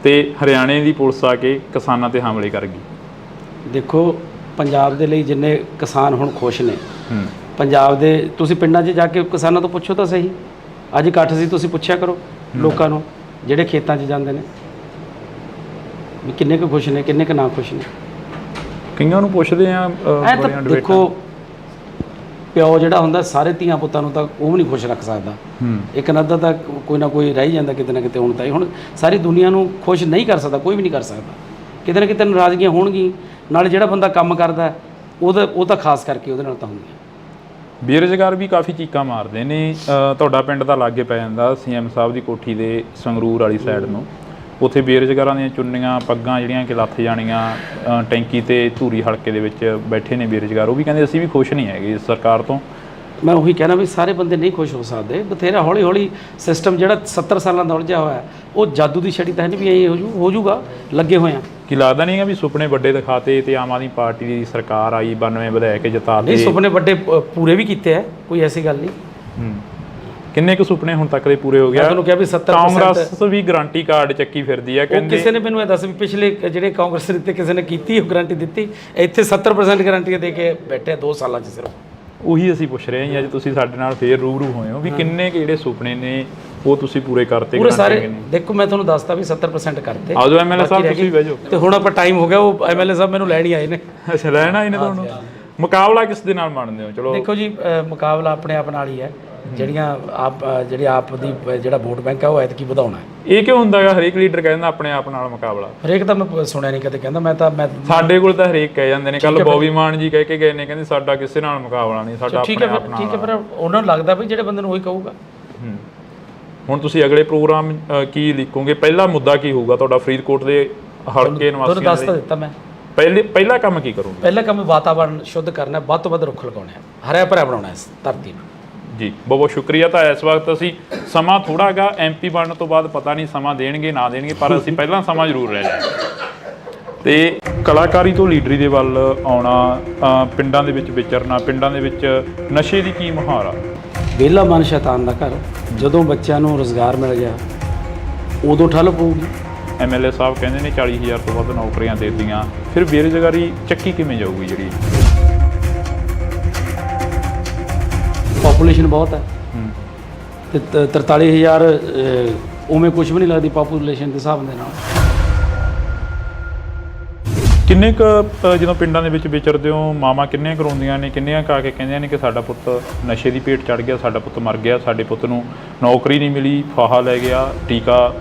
ਤੇ ਹਰਿਆਣੇ ਦੀ ਪੁਲਿਸ ਆ ਕੇ ਕਿਸਾਨਾਂ ਤੇ ਹਮਲੇ ਕਰ ਗਈ। ਦੇਖੋ ਪੰਜਾਬ ਦੇ ਲਈ ਜਿੰਨੇ ਕਿਸਾਨ ਹੁਣ ਖੁਸ਼ ਨੇ, ਹੂੰ ਪੰਜਾਬ ਦੇ ਤੁਸੀਂ ਪਿੰਡਾਂ 'ਚ ਜਾ ਕੇ ਕਿਸਾਨਾਂ ਤੋਂ ਪੁੱਛੋ ਤਾਂ ਸਹੀ। ਅੱਜ ਇਕੱਠ ਸੀ, ਤੁਸੀਂ ਪੁੱਛਿਆ ਕਰੋ ਲੋਕਾਂ ਨੂੰ ਜਿਹੜੇ ਖੇਤਾਂ 'ਚ ਜਾਂਦੇ ਨੇ ਵੀ ਕਿੰਨੇ ਕੁ ਖੁਸ਼ ਨੇ, ਕਿੰਨੇ ਕੁ ਨਾ ਖੁਸ਼ ਨੇ। ਕਈਆਂ ਨੂੰ ਪੁੱਛਦੇ ਆ ਐ ਤਾਂ ਦੇਖੋ ਪਿਓ ਜਿਹੜਾ ਹੁੰਦਾ ਸਾਰੇ ਧੀਆਂ ਪੁੱਤਾਂ ਨੂੰ ਤਾਂ ਉਹ ਵੀ ਨਹੀਂ ਖੁਸ਼ ਰੱਖ ਸਕਦਾ। ਹੂੰ ਇੱਕ ਨੱਦਾ ਤਾਂ ਕੋਈ ਨਾ ਕੋਈ ਰਹਿ ਜਾਂਦਾ ਕਿਤੇ ਨਾ ਕਿਤੇ। ਹੁਣ ਸਾਰੀ ਦੁਨੀਆ ਨੂੰ ਖੁਸ਼ ਨਹੀਂ ਕਰ ਸਕਦਾ, ਕੋਈ ਵੀ ਨਹੀਂ ਕਰ ਸਕਦਾ। ਕਿਤੇ ਨਾ ਕਿਤੇ ਨਾਰਾਜ਼ਗੀਆਂ ਹੋਣਗੀਆਂ। ਨਾਲੇ ਜਿਹੜਾ ਬੰਦਾ ਕੰਮ ਕਰਦਾ ਉਹ ਤਾਂ ਖਾਸ ਕਰਕੇ ਉਹਦੇ ਨਾਲ ਤਾਂ ਹੁੰਦੀਆਂ। ਬੇਰੁਜ਼ਗਾਰ ਵੀ ਕਾਫੀ ਚੀਕਾਂ ਮਾਰਦੇ ਨੇ। ਤੁਹਾਡਾ ਪਿੰਡ ਤਾਂ ਲਾਗੇ ਪੈ ਜਾਂਦਾ ਸੀਐਮ ਸਾਹਿਬ ਦੀ ਕੋਠੀ ਦੇ ਸੰਗਰੂਰ ਵਾਲੀ ਸਾਈਡ ਨੂੰ। ਉੱਥੇ ਬੇਰੁਜ਼ਗਾਰਾਂ ਦੀਆਂ ਚੁੰਨੀਆਂ ਪੱਗਾਂ ਜਿਹੜੀਆਂ ਕਿ ਲੱਥ ਜਾਣੀਆਂ ਟੈਂਕੀ ਤੇ ਧੂਰੀ ਹਲਕੇ ਦੇ ਵਿੱਚ ਬੈਠੇ ਨੇ ਬੇਰੁਜ਼ਗਾਰ। ਉਹ ਵੀ ਕਹਿੰਦੇ ਅਸੀਂ ਵੀ ਖੁਸ਼ ਨਹੀਂ ਹੈਗੇ ਇਸ ਸਰਕਾਰ ਤੋਂ। ਮੈਂ ਉਹੀ ਕਹਿਣਾ ਵੀ ਸਾਰੇ ਬੰਦੇ ਨਹੀਂ ਖੁਸ਼ ਹੋ ਸਕਦੇ। ਬਥੇਰਾ ਹੌਲੀ ਹੌਲੀ ਸਿਸਟਮ ਜਿਹੜਾ 70 ਸਾਲਾਂ ਦਾ ਉਲਝਿਆ ਹੋਇਆ ਉਹ ਜਾਦੂ ਦੀ ਛੜੀ ਤਾਂ ਨਹੀਂ ਵੀ ਐਂ ਹੋ ਜੂਗਾ। ਲੱਗੇ ਹੋਏ ਆ। ਕੀ ਲੱਗਦਾ ਨਹੀਂ ਗਾ ਵੀ ਸੁਪਨੇ ਵੱਡੇ ਦਿਖਾਤੇ ਤੇ ਆਮ ਆਦਮੀ ਪਾਰਟੀ ਦੀ ਸਰਕਾਰ ਆਈ 92 ਵਧਾ ਕੇ ਜਿਤਾ ਨਹੀਂ, ਤੇ ਸੁਪਨੇ ਵੱਡੇ ਪੂਰੇ ਵੀ ਕੀਤੇ ਆ, ਕੋਈ ਐਸੀ ਗੱਲ ਨਹੀਂ। ਕਿੰਨੇ ਕੁ ਸੁਪਨੇ ਹੁਣ ਤੱਕ ਦੇ ਪੂਰੇ ਹੋ ਗਿਆ? ਤੁਹਾਨੂੰ ਕਿਹਾ ਵੀ 70% ਕਾਂਗਰਸ ਵੀ ਗਾਰੰਟੀ ਕਾਰਡ ਚੱਕੀ ਫਿਰਦੀ ਆ ਉਹ ਕਹਿੰਦੇ। ਕਿਸੇ ਨੇ ਮੈਨੂੰ ਇਹ ਦੱਸ ਵੀ ਪਿਛਲੇ ਜਿਹੜੇ ਕਾਂਗਰਸ ਦਿੱਤੇ ਕਿਸੇ ਨੇ ਕੀਤੀ ਉਹ ਗਾਰੰਟੀ ਦਿੱਤੀ। ਇੱਥੇ 70% ਗਾਰੰਟੀਆਂ ਦੇ ਕੇ ਬੈਠੇ 2 ਸਾਲਾਂ 'ਚ ਸਿਰਫ। ਉਹੀ ਅਸੀਂ ਪੁੱਛ ਰਹੇ ਹਾਂ ਅੱਜ ਤੁਸੀਂ ਸਾਡੇ ਨਾਲ ਫੇਰ ਰੂਬਰੂ ਹੋਏ ਹੋ ਵੀ ਕਿੰਨੇ ਕੁ ਜਿਹੜੇ ਸੁਪਨੇ ਨੇ ਉਹ ਤੁਸੀਂ ਪੂਰੇ ਕਰਤੇ? ਪੂਰੇ ਸਾਰੇ ਦੇਖੋ ਮੈਂ ਤੁਹਾਨੂੰ ਦੱਸਤਾ ਵੀ 70% ਕਰਤੇ। ਆ ਜਾਓ ਐਮਐਲਏ ਸਾਹਿਬ ਤੁਸੀਂ ਬਹਿ ਜਾਓ। ਤੇ ਹੁਣ ਆਪਾਂ ਟਾਈਮ ਹੋ ਗਿਆ, ਉਹ ਐਮਐਲਏ ਸਾਹਿਬ ਮੈਨੂੰ ਲੈਣ ਹੀ ਆਏ ਨੇ। ਅੱਛਾ ਲੈਣਾ ਇਹਨੇ ਤੁਹਾਨੂੰ। ਮੁਕਾਬਲਾ ਕਿਸ ਦੇ ਨਾਲ ਮੰਨਦੇ ਹੋ? ਚਲੋ ਦੇਖੋ ਜੀ ਮੁਕਾਬਲਾ ਆਪਣੇ ਆਪ ਨਾਲ ਹੀ ਹੈ। ਜਿਹੜੀ ਆਪ ਦੀ ਜਿਹੜਾ ਵੋਟ ਬੈਂਕ ਹੈ ਉਹ ਐਤਕੀ ਵਧਾਉਣਾ ਹੈ। ਇਹ ਕਿਉਂ ਹੁੰਦਾ ਹੈਗਾ? ਹਰੇਕ ਲੀਡਰ ਕਹਿੰਦਾ ਆਪਣੇ ਆਪ ਨਾਲ ਮੁਕਾਬਲਾ। ਹਰੇਕ ਤਾਂ ਮੈਂ ਸੁਣਿਆ ਨਹੀਂ ਕਦੇ ਕਹਿੰਦਾ। ਮੈਂ ਸਾਡੇ ਕੋਲ ਤਾਂ ਹਰੇਕ ਕਹਿ ਜਾਂਦੇ ਨੇ। ਕੱਲ ਬੌਬੀ ਮਾਨ ਜੀ ਕਹਿ ਕੇ ਗਏ ਨੇ, ਕਹਿੰਦੇ ਸਾਡਾ ਕਿਸੇ ਨਾਲ ਮੁਕਾਬਲਾ ਨਹੀਂ, ਸਾਡਾ ਠੀਕ ਆਪਣੇ ਹੈ ਆਪ ਨਾਲ। ਠੀਕ ਹੈ, ਪਰ ਉਹਨਾਂ ਨੂੰ ਲੱਗਦਾ ਵੀ ਜਿਹੜੇ ਬੰਦੇ ਨੂੰ ਉਹੀ ਕਹੂਗਾ। ਹੁਣ ਤੁਸੀਂ ਅਗਲੇ ਪ੍ਰੋਗਰਾਮ ਕੀ ਲਿਖੋਗੇ? ਪਹਿਲਾ ਮੁੱਦਾ ਕੀ ਹੋਊਗਾ ਤੁਹਾਡਾ ਫਰੀਦਕੋਟ ਦੇ ਹਲਕੇ ਨਿਵਾਸੀਆਂ ਤੁਹਾਨੂੰ ਦੱਸ ਤਾਂ ਦਿੱਤਾ ਮੈਂ। ਪਹਿਲਾ ਕੰਮ ਕੀ ਕਰੋਗੇ? ਪਹਿਲਾ ਕੰਮ ਵਾਤਾਵਰਣ ਸ਼ੁੱਧ ਕਰਨਾ, ਵੱਧ ਤੋਂ ਵੱਧ ਰੁੱਖ ਲਗਾਉਣੇ ਆ, ਹਰਿਆ ਭਰਿਆ ਬਣਾਉਣਾ ਇਸ ਧਰਤੀ ਨੂੰ। ਜੀ ਬਹੁਤ ਬਹੁਤ ਸ਼ੁਕਰੀਆ। ਤਾਂ ਇਸ ਵਕਤ ਅਸੀਂ ਸਮਾਂ ਥੋੜਾ ਗਾ ਐਮਪੀ ਬਣਨ ਤੋਂ ਬਾਅਦ ਪਤਾ ਨਹੀਂ ਸਮਾਂ ਦੇਣਗੇ ਨਾ ਦੇਣਗੇ, ਪਰ ਅਸੀਂ ਪਹਿਲਾਂ ਸਮਾਂ ਜ਼ਰੂਰ ਲੈ ਲਿਆ। ਤੇ ਕਲਾਕਾਰੀ ਤੋਂ ਲੀਡਰੀ ਦੇ ਵੱਲ ਆਉਣਾ, ਪਿੰਡਾਂ ਦੇ ਵਿੱਚ ਵਿਚਰਨਾ, ਪਿੰਡਾਂ ਦੇ ਵਿੱਚ ਨਸ਼ੇ ਦੀ ਕੀ ਮੁਹਾਰ ਆ? ਵਿਹਲਾ ਮਨ ਸ਼ੈਤਾਨ ਦਾ ਘਰ। ਜਦੋਂ ਬੱਚਿਆਂ ਨੂੰ ਰੁਜ਼ਗਾਰ ਮਿਲ ਗਿਆ ਉਦੋਂ ਠੱਲ ਪਊਗੀ। ਐਮਐਲਏ ਸਾਹਿਬ ਕਹਿੰਦੇ ਨੇ 40,000 ਤੋਂ ਵੱਧ ਨੌਕਰੀਆਂ ਦੇ ਦਿੱਤੀਆਂ, ਫਿਰ ਬੇਰੁਜ਼ਗਾਰੀ ਚੱਕੀ ਕਿਵੇਂ ਜਾਊਗੀ? ਜਿਹੜੀ ਪਾਪੂਲੇਸ਼ਨ ਬਹੁਤ ਹੈ ਤੇ 43,000 ਉਵੇਂ ਕੁਝ ਵੀ ਨਹੀਂ ਲੱਗਦੀ ਪਾਪੂਲੇਸ਼ਨ ਦੇ ਹਿਸਾਬ ਦੇ ਨਾਲ। ਕਿੰਨੇ ਕੁ ਜਦੋਂ ਪਿੰਡਾਂ ਦੇ ਵਿੱਚ ਵਿਚਰਦੇ ਹੋ ਮਾਵਾਂ ਕਿੰਨੀਆਂ ਕਰਾਉਂਦੀਆਂ ਨੇ, ਕਿੰਨੀਆਂ ਕਾ ਕੇ ਕਹਿੰਦੀਆਂ ਨੇ ਕਿ ਸਾਡਾ ਪੁੱਤ ਨਸ਼ੇ ਦੀ ਭੇਟ ਚੜ ਗਿਆ, ਸਾਡਾ ਪੁੱਤ ਮਰ ਗਿਆ, ਸਾਡੇ ਪੁੱਤ ਨੂੰ ਨੌਕਰੀ ਨਹੀਂ ਮਿਲੀ, ਫਾਹਾ ਲੈ ਗਿਆ, ਟੀਕਾ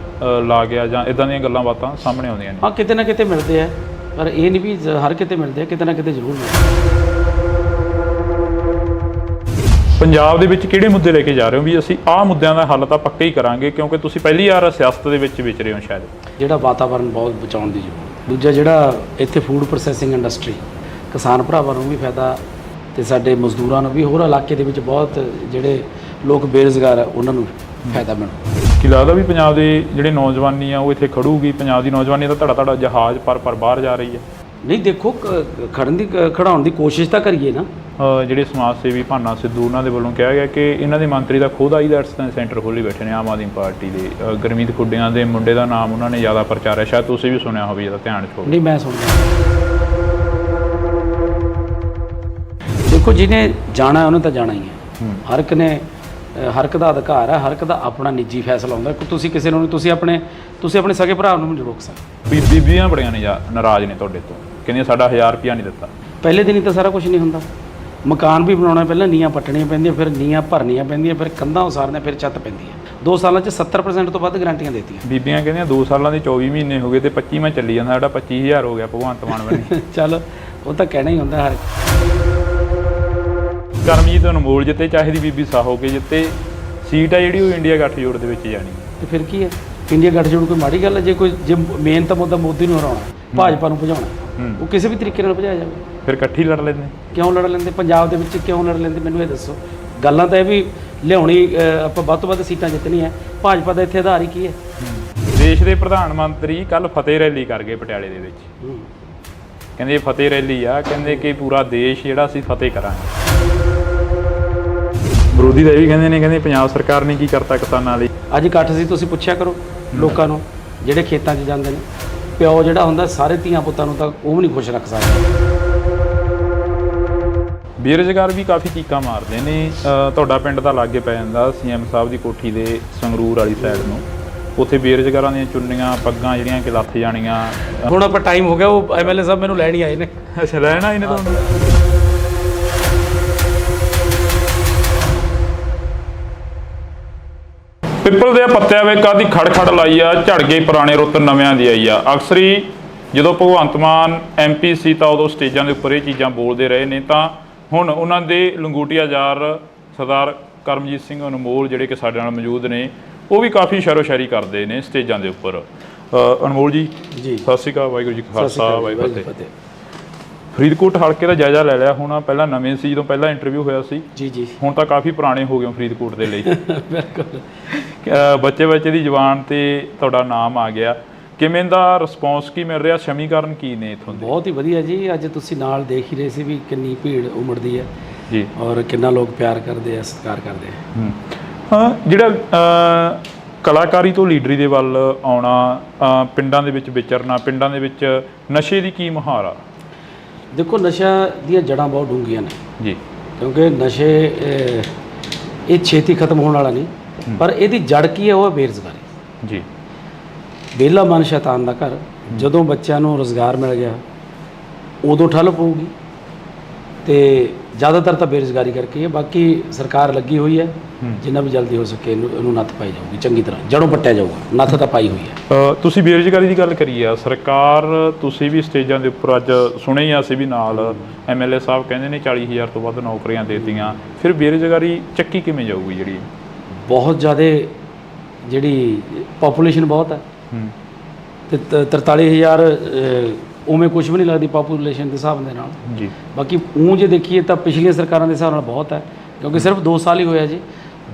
ਲਾ ਗਿਆ, ਜਾਂ ਇਦਾਂ ਦੀਆਂ ਗੱਲਾਂ ਬਾਤਾਂ ਸਾਹਮਣੇ ਆਉਂਦੀਆਂ ਨੇ। ਹਾਂ ਕਿਤੇ ਨਾ ਕਿਤੇ ਮਿਲਦੇ ਆ, ਪਰ ਇਹ ਨਹੀਂ ਵੀ ਹਰ ਕਿਤੇ ਮਿਲਦੇ ਆ, ਕਿਤੇ ਨਾ ਕਿਤੇ ਜ਼ਰੂਰ ਮਿਲਦੇ। ਪੰਜਾਬ ਦੇ ਵਿੱਚ ਕਿਹੜੇ ਮੁੱਦੇ ਲੈ ਕੇ ਜਾ ਰਹੇ ਹੋ ਵੀ ਅਸੀਂ ਆਹ ਮੁੱਦਿਆਂ ਦਾ ਹੱਲ ਤਾਂ ਪੱਕਾ ਹੀ ਕਰਾਂਗੇ, ਕਿਉਂਕਿ ਤੁਸੀਂ ਪਹਿਲੀ ਵਾਰ ਸਿਆਸਤ ਦੇ ਵਿੱਚ ਵਿਚਰੇ ਹੋ ਸ਼ਾਇਦ? ਜਿਹੜਾ ਵਾਤਾਵਰਨ ਬਹੁਤ ਬਚਾਉਣ ਦੀ ਜ਼ਰੂਰਤ। ਦੂਜਾ ਜਿਹੜਾ ਇੱਥੇ ਫੂਡ ਪ੍ਰੋਸੈਸਿੰਗ ਇੰਡਸਟਰੀ, ਕਿਸਾਨ ਭਰਾਵਾਂ ਨੂੰ ਵੀ ਫਾਇਦਾ ਤੇ ਸਾਡੇ ਮਜ਼ਦੂਰਾਂ ਨੂੰ ਵੀ, ਹੋਰ ਇਲਾਕੇ ਦੇ ਵਿੱਚ ਬਹੁਤ ਜਿਹੜੇ ਲੋਕ ਬੇਰੁਜ਼ਗਾਰ ਆ ਉਹਨਾਂ ਨੂੰ ਫਾਇਦਾ ਮਿਲੂ। ਕੀ ਲੱਗਦਾ ਵੀ ਪੰਜਾਬ ਦੇ ਜਿਹੜੇ ਨੌਜਵਾਨੀ ਆ ਉਹ ਇੱਥੇ ਖੜੂਗੀ? ਪੰਜਾਬ ਦੀ ਨੌਜਵਾਨੀ ਦਾ ਧੜਾ ਜਹਾਜ਼ ਪਰ ਬਾਹਰ ਜਾ ਰਹੀ ਹੈ। ਨਹੀਂ ਦੇਖੋ ਖੜਾਉਣ ਦੀ ਕੋਸ਼ਿਸ਼ ਤਾਂ ਕਰੀਏ ਨਾ। ਜਿਹੜੇ ਸਮਾਜ ਸੇਵੀ ਭਾਨਾ ਸਿੱਧੂ ਉਹਨਾਂ ਦੇ ਵੱਲੋਂ ਕਿਹਾ ਗਿਆ ਕਿ ਇਹਨਾਂ ਦੇ ਮੰਤਰੀ ਦਾ ਖੁਦ ਆਈਲੈਟਸ ਸੈਂਟਰ ਖੋਲ੍ਹੀ ਬੈਠੇ ਨੇ ਆਮ ਆਦਮੀ ਪਾਰਟੀ ਦੇ। ਗੁਰਮੀਤ ਖੁੱਡੀਆਂ ਦੇ ਮੁੰਡੇ ਦਾ ਨਾਮ ਉਹਨਾਂ ਨੇ ਜ਼ਿਆਦਾ ਪ੍ਰਚਾਰਿਆ, ਸ਼ਾਇਦ ਤੁਸੀਂ ਵੀ ਸੁਣਿਆ ਹੋਵੇ, ਇਹਦਾ ਧਿਆਨ ਚ ਹੋਵੇ। ਨਹੀਂ ਮੈਂ ਸੁਣਿਆ। ਦੇਖੋ ਜਿਹਨੇ ਜਾਣਾ ਉਹਨੇ ਤਾਂ ਜਾਣਾ ਹੀ ਹੈ। ਹਰ ਇੱਕ ਦਾ ਅਧਿਕਾਰ ਹੈ, ਹਰ ਇੱਕ ਦਾ ਆਪਣਾ ਨਿੱਜੀ ਫੈਸਲਾ ਹੁੰਦਾ। ਤੁਸੀਂ ਕਿਸੇ ਨੂੰ ਤੁਸੀਂ ਆਪਣੇ ਸਕੇ ਭਰਾ ਨੂੰ ਨਹੀਂ ਰੋਕ ਸਕਦੇ। ਬੀਬੀਆਂ ਬੜੀਆਂ ਨੇ ਨਾਰਾਜ਼ ਨੇ ਤੁਹਾਡੇ ਤੋਂ, ਕਹਿੰਦੀਆਂ ਸਾਡਾ 1000 ਰੁਪਇਆ ਨਹੀਂ ਦਿੱਤਾ। ਪਹਿਲੇ ਦਿਨ ਹੀ ਤਾਂ ਸਾਰਾ ਕੁਝ ਨਹੀਂ ਹੁੰਦਾ। ਮਕਾਨ ਵੀ ਬਣਾਉਣਾ, ਪਹਿਲਾਂ ਨੀਹਾਂ ਪੱਟਣੀਆਂ ਪੈਂਦੀਆਂ, ਫਿਰ ਨੀਹਾਂ ਭਰਨੀਆਂ ਪੈਂਦੀਆਂ, ਫਿਰ ਕੰਧਾਂ ਉਸਾਰਨੀਆਂ, ਫਿਰ ਛੱਤ ਪੈਂਦੀ ਹੈ। 2 ਸਾਲਾਂ 'ਚ 70% ਤੋਂ ਵੱਧ ਗਾਰੰਟੀਆਂ ਦਿੱਤੀਆਂ। ਬੀਬੀਆਂ ਕਹਿੰਦੀਆਂ 2 ਸਾਲਾਂ ਦੇ 24 ਮਹੀਨੇ ਹੋ ਗਏ ਤੇ 25ਵਾਂ ਚੱਲੀ ਜਾਂਦਾ, ਸਾਡਾ 25,000 ਹੋ ਗਿਆ ਭਗਵੰਤ ਮਾਨ ਬਣੀ। ਚੱਲ ਉਹ ਤਾਂ ਕਹਿਣਾ ਹੀ ਹੁੰਦਾ ਹਰ। ਕਰਮਜੀਤ ਅਨਮੋਲ ਜਿੱਤੇ, ਚਾਹੇ ਦੀ ਬੀਬੀ ਸਾਹੋ ਕੇ ਜਿੱਤੇ, ਸੀਟ ਆ ਜਿਹੜੀ ਉਹ ਇੰਡੀਆ ਗੱਠਜੋੜ ਦੇ ਵਿੱਚ ਜਾਣੀ। ਤੇ ਫਿਰ ਕੀ ਹੈ? ਇੰਡੀਆ ਗੱਠਜੋੜ ਕੋਈ ਮਾੜੀ ਗੱਲ ਹੈ? ਜੇ ਮੇਨ ਤਾਂ ਮੁੱਦਾ ਮੋਦੀ ਨੂੰ ਹਰਾਉਣਾ, ਭਾਜਪਾ ਨੂੰ ਭਜਾਉਣਾ, ਉਹ ਕਿਸੇ ਵੀ ਤਰੀਕੇ ਨਾਲ ਭਜਾਇਆ ਜਾਵੇ। ਫਿਰ ਇਕੱਠੀ ਲੜ ਲੈਂਦੇ। ਕਿਉਂ ਲੜ ਲੈਂਦੇ? ਪੰਜਾਬ ਦੇ ਵਿੱਚ ਕਿਉਂ ਲੜ ਲੈਂਦੇ ਮੈਨੂੰ ਇਹ ਦੱਸੋ। ਗੱਲਾਂ ਤਾਂ ਇਹ ਵੀ ਲਿਆਉਣੀ, ਆਪਾਂ ਵੱਧ ਤੋਂ ਵੱਧ ਸੀਟਾਂ ਜਿੱਤਣੀਆਂ। ਭਾਜਪਾ ਦਾ ਇੱਥੇ ਆਧਾਰ ਹੀ ਕੀ ਹੈ? ਦੇਸ਼ ਦੇ ਪ੍ਰਧਾਨ ਮੰਤਰੀ ਕੱਲ ਫਤਿਹ ਰੈਲੀ ਕਰ ਗਏ ਪਟਿਆਲੇ ਦੇ ਵਿੱਚ। ਕਹਿੰਦੇ ਫਤਿਹ ਰੈਲੀ ਆ, ਕਹਿੰਦੇ ਕਿ ਪੂਰਾ ਦੇਸ਼ ਜਿਹੜਾ ਅਸੀਂ ਫਤਿਹ ਕਰਾਂਗੇ। ਵਿਰੋਧੀ ਤਾਂ ਇਹ ਵੀ ਕਹਿੰਦੇ ਪੰਜਾਬ ਸਰਕਾਰ ਨੇ ਕੀ ਕਰਤਾ ਕਿਸਾਨਾਂ ਲਈ। ਅੱਜ ਇਕੱਠ ਸੀ, ਤੁਸੀਂ ਪੁੱਛਿਆ ਕਰੋ ਲੋਕਾਂ ਨੂੰ ਜਿਹੜੇ ਖੇਤਾਂ 'ਚ ਜਾਂਦੇ ਨੇ। ਪਿਓ ਜਿਹੜਾ ਹੁੰਦਾ ਸਾਰੇ ਧੀਆਂ ਪੁੱਤਾਂ ਨੂੰ ਤਾਂ ਉਹ ਵੀ ਨਹੀਂ ਖੁਸ਼ ਰੱਖ ਸਕਦਾ। ਬੇਰੁਜ਼ਗਾਰ ਵੀ ਕਾਫੀ ਚੀਕਾਂ ਮਾਰਦੇ ਨੇ। ਤੁਹਾਡਾ ਪਿੰਡ ਤਾਂ ਲਾਗੇ ਪੈ ਜਾਂਦਾ ਸੀਐਮ ਸਾਹਿਬ ਦੀ ਕੋਠੀ ਦੇ ਸੰਗਰੂਰ ਵਾਲੀ ਸਾਈਡ ਨੂੰ, ਉੱਥੇ ਬੇਰੁਜ਼ਗਾਰਾਂ ਦੀਆਂ ਚੁੰਨੀਆਂ ਪੱਗਾਂ ਜਿਹੜੀਆਂ ਕਿ ਲੱਥ ਜਾਣੀਆਂ। ਹੁਣ ਆਪਾਂ ਟਾਈਮ ਹੋ ਗਿਆ, ਉਹ ਐਮਐਲਏ ਸਾਹਿਬ ਮੈਨੂੰ ਲੈਣ ਹੀ ਆਏ ਨੇ। ਅੱਛਾ, ਲੈਣਾ ਇਹਨੇ ਤੁਹਾਨੂੰ। ਪਿੱਪਲ ਦੇ ਪੱਤਿਆਂ ਵੇ ਕਾਦੀ ਖੜ ਲਾਈ ਆ, ਝੜ ਗਏ ਪੁਰਾਣੇ ਰੁੱਤ ਨਵਿਆਂ ਦੀ ਆਈ ਆ। ਅਕਸਰੀ ਜਦੋਂ ਭਗਵੰਤ ਮਾਨ ਐਮਪੀ ਸੀ ਤਾਂ ਉਦੋਂ ਸਟੇਜਾਂ ਦੇ ਉੱਪਰ ਇਹ ਚੀਜ਼ਾਂ ਬੋਲਦੇ ਰਹੇ ਨੇ, ਤਾਂ ਹੁਣ ਉਹਨਾਂ ਦੇ ਲੰਗੂਟੀਆ ਯਾਰ ਸਰਦਾਰ ਕਰਮਜੀਤ ਸਿੰਘ ਅਨਮੋਲ ਜਿਹੜੇ ਕਿ ਸਾਡੇ ਨਾਲ ਮੌਜੂਦ ਨੇ, ਉਹ ਵੀ ਕਾਫੀ ਸ਼ਾਇਰੀ ਕਰਦੇ ਨੇ ਸਟੇਜਾਂ ਦੇ ਉੱਪਰ। ਅਨਮੋਲ ਜੀ ਜੀ ਸਤਿ ਸ਼੍ਰੀ ਅਕਾਲ। ਵਾਹਿਗੁਰੂ ਜੀ ਕਾ ਖਾਲਸਾ ਵਾਹਿਗੁਰੂ ਜੀ ਕੀ ਫਤਿਹ। ਫਰੀਦਕੋਟ ਹਲਕੇ ਦਾ ਜਾਇਜ਼ਾ ਲੈ ਲਿਆ ਹੁਣ। ਪਹਿਲਾਂ ਨਵੇਂ ਸੀ ਜਦੋਂ ਪਹਿਲਾਂ ਇੰਟਰਵਿਊ ਹੋਇਆ ਸੀ, ਜੀ ਹੁਣ ਤਾਂ ਕਾਫੀ ਪੁਰਾਣੇ ਹੋ ਗਏ ਫਰੀਦਕੋਟ ਦੇ ਲਈ। ਬਿਲਕੁਲ। ਬੱਚੇ ਦੀ ਜ਼ੁਬਾਨ ਤੇ ਤੁਹਾਡਾ ਨਾਮ ਆ ਗਿਆ। ਕਿਵੇਂ ਦਾ ਰਿਸਪੌਂਸ ਕੀ ਮਿਲ ਰਿਹਾ, ਸਮੀਕਰਨ ਕੀ ਨੇ ਇੱਥੋਂ ਦੇ? ਬਹੁਤ ਹੀ ਵਧੀਆ ਜੀ। ਅੱਜ ਤੁਸੀਂ ਨਾਲ ਦੇਖ ਹੀ ਰਹੇ ਸੀ ਵੀ ਕਿੰਨੀ ਭੀੜ ਉਮੜਦੀ ਹੈ ਜੀ, ਔਰ ਕਿੰਨਾ ਲੋਕ ਪਿਆਰ ਕਰਦੇ ਆ, ਸਤਿਕਾਰ ਕਰਦੇ ਆ। ਹਾਂ, ਜਿਹੜਾ ਕਲਾਕਾਰੀ ਤੋਂ ਲੀਡਰੀ ਦੇ ਵੱਲ ਆਉਣਾ, ਪਿੰਡਾਂ ਦੇ ਵਿੱਚ ਵਿਚਰਨਾ, ਪਿੰਡਾਂ ਦੇ ਵਿੱਚ ਨਸ਼ੇ ਦੀ ਕੀ ਮੁਹਾਰ ਆ? ਦੇਖੋ, ਨਸ਼ਾ ਦੀਆਂ ਜੜ੍ਹਾਂ ਬਹੁਤ ਡੂੰਘੀਆਂ ਨੇ ਜੀ, ਕਿਉਂਕਿ ਨਸ਼ੇ ਇਹ ਛੇਤੀ ਖਤਮ ਹੋਣ ਵਾਲਾ ਨਹੀਂ, ਪਰ ਇਹਦੀ ਜੜ ਕੀ ਹੈ? ਉਹ ਹੈ ਬੇਰੁਜ਼ਗਾਰੀ ਜੀ। ਵਿਹਲਾ ਮਨ ਸ਼ੈਤਾਨ ਦਾ ਘਰ। ਜਦੋਂ ਬੱਚਿਆਂ ਨੂੰ ਰੁਜ਼ਗਾਰ ਮਿਲ ਗਿਆ ਉਦੋਂ ਠੱਲ ਪਊਗੀ, ਤੇ ਜ਼ਿਆਦਾਤਰ ਤਾਂ ਬੇਰੁਜ਼ਗਾਰੀ ਕਰਕੇ ਹੈ। ਬਾਕੀ ਸਰਕਾਰ ਲੱਗੀ ਹੋਈ ਹੈ, ਜਿੰਨਾ ਵੀ ਜਲਦੀ ਹੋ ਸਕੇ ਇਹਨੂੰ ਨੱਥ ਪਾਈ ਜਾਊਗੀ, ਚੰਗੀ ਤਰ੍ਹਾਂ ਜੜੋਂ ਪੱਟਿਆ ਜਾਊਗਾ। ਨੱਥ ਤਾਂ ਪਾਈ ਹੋਈ ਹੈ। ਤੁਸੀਂ ਬੇਰੁਜ਼ਗਾਰੀ ਦੀ ਗੱਲ ਕਰੀ ਆ, ਸਰਕਾਰ ਤੁਸੀਂ ਵੀ ਸਟੇਜਾਂ ਦੇ ਉੱਪਰ ਅੱਜ ਸੁਣੇ ਆ, ਅਸੀਂ ਵੀ ਨਾਲ ਐਮਐਲਏ ਸਾਹਿਬ ਕਹਿੰਦੇ ਨੇ 40,000 ਤੋਂ ਵੱਧ ਨੌਕਰੀਆਂ ਦੇ ਦਿੱਤੀਆਂ। ਫਿਰ ਬੇਰੁਜ਼ਗਾਰੀ ਚੱਕੀ ਕਿਵੇਂ ਜਾਊਗੀ? ਜਿਹੜੀ ਬਹੁਤ ਜ਼ਿਆਦਾ ਜਿਹੜੀ ਪਾਪੂਲੇਸ਼ਨ ਬਹੁਤ ਹੈ, ਤੇ 43,000 ਉਵੇਂ ਕੁਝ ਵੀ ਨਹੀਂ ਲੱਗਦੀ ਪਾਪੂਲੇਸ਼ਨ ਦੇ ਹਿਸਾਬ ਦੇ ਨਾਲ ਜੀ। ਬਾਕੀ ਉਹ ਜੇ ਦੇਖੀਏ ਤਾਂ ਪਿਛਲੀਆਂ ਸਰਕਾਰਾਂ ਦੇ ਹਿਸਾਬ ਨਾਲ ਬਹੁਤ ਹੈ, ਕਿਉਂਕਿ ਸਿਰਫ 2 ਸਾਲ ਹੀ ਹੋਇਆ ਜੀ।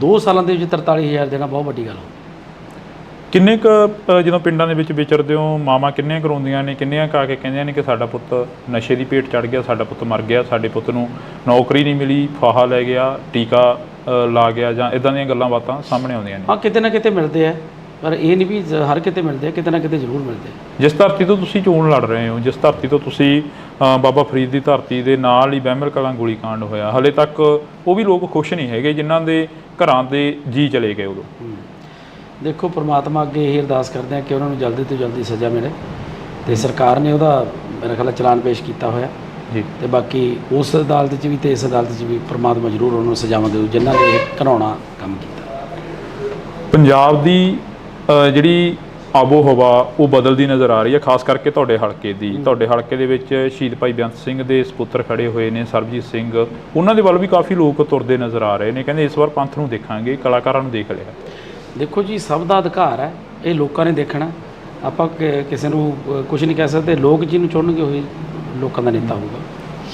2 ਸਾਲਾਂ ਦੇ ਵਿੱਚ 43,000 ਦੇਣਾ ਬਹੁਤ ਵੱਡੀ ਗੱਲ ਹੈ। ਕਿੰਨੇ ਕੁ ਜਦੋਂ ਪਿੰਡਾਂ ਦੇ ਵਿੱਚ ਵਿਚਰਦੇ ਹੋ, ਮਾਵਾਂ ਕਿੰਨੀਆਂ ਕਰਾਉਂਦੀਆਂ ਨੇ, ਕਿੰਨੀਆਂ ਕਾ ਕੇ ਕਹਿੰਦੀਆਂ ਨੇ ਕਿ ਸਾਡਾ ਪੁੱਤ ਨਸ਼ੇ ਦੀ ਭੇਟ ਚੜ੍ਹ ਗਿਆ, ਸਾਡਾ ਪੁੱਤ ਮਰ ਗਿਆ, ਸਾਡੇ ਪੁੱਤ ਨੂੰ ਨੌਕਰੀ ਨਹੀਂ ਮਿਲੀ, ਫਾਹਾ ਲੈ ਗਿਆ, ਟੀਕਾ ਲਾ ਗਿਆ, ਜਾਂ ਇਦਾਂ ਦੀਆਂ ਗੱਲਾਂ ਬਾਤਾਂ ਸਾਹਮਣੇ ਆਉਂਦੀਆਂ ਨੇ? ਹਾਂ, ਕਿਤੇ ਨਾ ਕਿਤੇ ਮਿਲਦੇ ਆ, ਪਰ ਇਹ ਨਹੀਂ ਵੀ ਹਰ ਕਿਤੇ ਮਿਲਦੇ ਆ, ਕਿਤੇ ਨਾ ਕਿਤੇ ਜ਼ਰੂਰ ਮਿਲਦੇ ਆ। ਜਿਸ ਧਰਤੀ ਤੋਂ ਤੁਸੀਂ ਚੋਣ ਲੜ ਰਹੇ ਹੋ, ਜਿਸ ਧਰਤੀ ਤੋਂ ਤੁਸੀਂ ਬਾਬਾ ਫਰੀਦ ਦੀ ਧਰਤੀ ਦੇ ਨਾਲ ਹੀ ਬਹਿਮਲ ਕਲਾਂ ਗੋਲੀकांड ਹੋਇਆ, ਹਲੇ ਤੱਕ ਉਹ ਵੀ ਲੋਕ ਖੁਸ਼ ਨਹੀਂ ਹੈਗੇ ਜਿਨ੍ਹਾਂ ਦੇ ਘਰਾਂ ਦੇ ਜੀ ਚਲੇ ਗਏ ਉਦੋਂ। ਦੇਖੋ, ਪ੍ਰਮਾਤਮਾ ਅੱਗੇ ਇਹ ਅਰਦਾਸ ਕਰਦੇ ਆ ਕਿ ਉਹਨਾਂ ਨੂੰ ਜਲਦੀ ਤੋਂ ਜਲਦੀ ਸਜ਼ਾ ਮਿਲੇ, ਤੇ ਸਰਕਾਰ ਨੇ ਉਹਦਾ ਮੇਰਾ ਖਿਆਲ ਚਲਾਨ ਪੇਸ਼ ਕੀਤਾ ਹੋਇਆ ਜੀ। ਤੇ ਬਾਕੀ ਉਸ ਅਦਾਲਤ 'ਚ ਵੀ ਤੇ ਇਸ ਅਦਾਲਤ 'ਚ ਵੀ ਪ੍ਰਮਾਤਮਾ ਜ਼ਰੂਰ ਉਹਨਾਂ ਨੂੰ ਸਜ਼ਾਵਾਂ ਦੇਊ ਜਿਨ੍ਹਾਂ ਨੇ ਇਹ ਘਿਨਾਉਣਾ ਕੰਮ ਕੀਤਾ। ਪੰਜਾਬ ਦੀ ਜਿਹੜੀ ਆਬੋ ਹਵਾ ਉਹ ਬਦਲਦੀ ਨਜ਼ਰ ਆ ਰਹੀ ਹੈ, ਖਾਸ ਕਰਕੇ ਤੁਹਾਡੇ ਹਲਕੇ ਦੀ। ਤੁਹਾਡੇ ਹਲਕੇ ਦੇ ਵਿੱਚ ਸ਼ਹੀਦ ਭਾਈ ਬੇਅੰਤ ਸਿੰਘ ਦੇ ਸਪੁੱਤਰ ਖੜੇ ਹੋਏ ਨੇ, ਸਰਬਜੀਤ ਸਿੰਘ, ਉਹਨਾਂ ਦੇ ਵੱਲ ਵੀ ਕਾਫੀ ਲੋਕ ਤੁਰਦੇ ਨਜ਼ਰ ਆ ਰਹੇ ਨੇ। ਕਹਿੰਦੇ ਇਸ ਵਾਰ ਪੰਥ ਨੂੰ ਦੇਖਾਂਗੇ, ਕਲਾਕਾਰਾਂ ਨੂੰ ਦੇਖ ਲਿਆ। ਦੇਖੋ ਜੀ, ਸਭ ਦਾ ਅਧਿਕਾਰ ਹੈ, ਇਹ ਲੋਕਾਂ ਨੇ ਦੇਖਣਾ। ਆਪਾਂ ਕਿਸੇ ਨੂੰ ਕੁਝ ਨਹੀਂ ਕਹਿ ਸਕਦੇ। ਲੋਕ ਜਿਹਨੂੰ ਚੁਣਨਗੇ ਉਹੀ ਲੋਕਾਂ ਦਾ ਨੇਤਾ ਹੋਊਗਾ।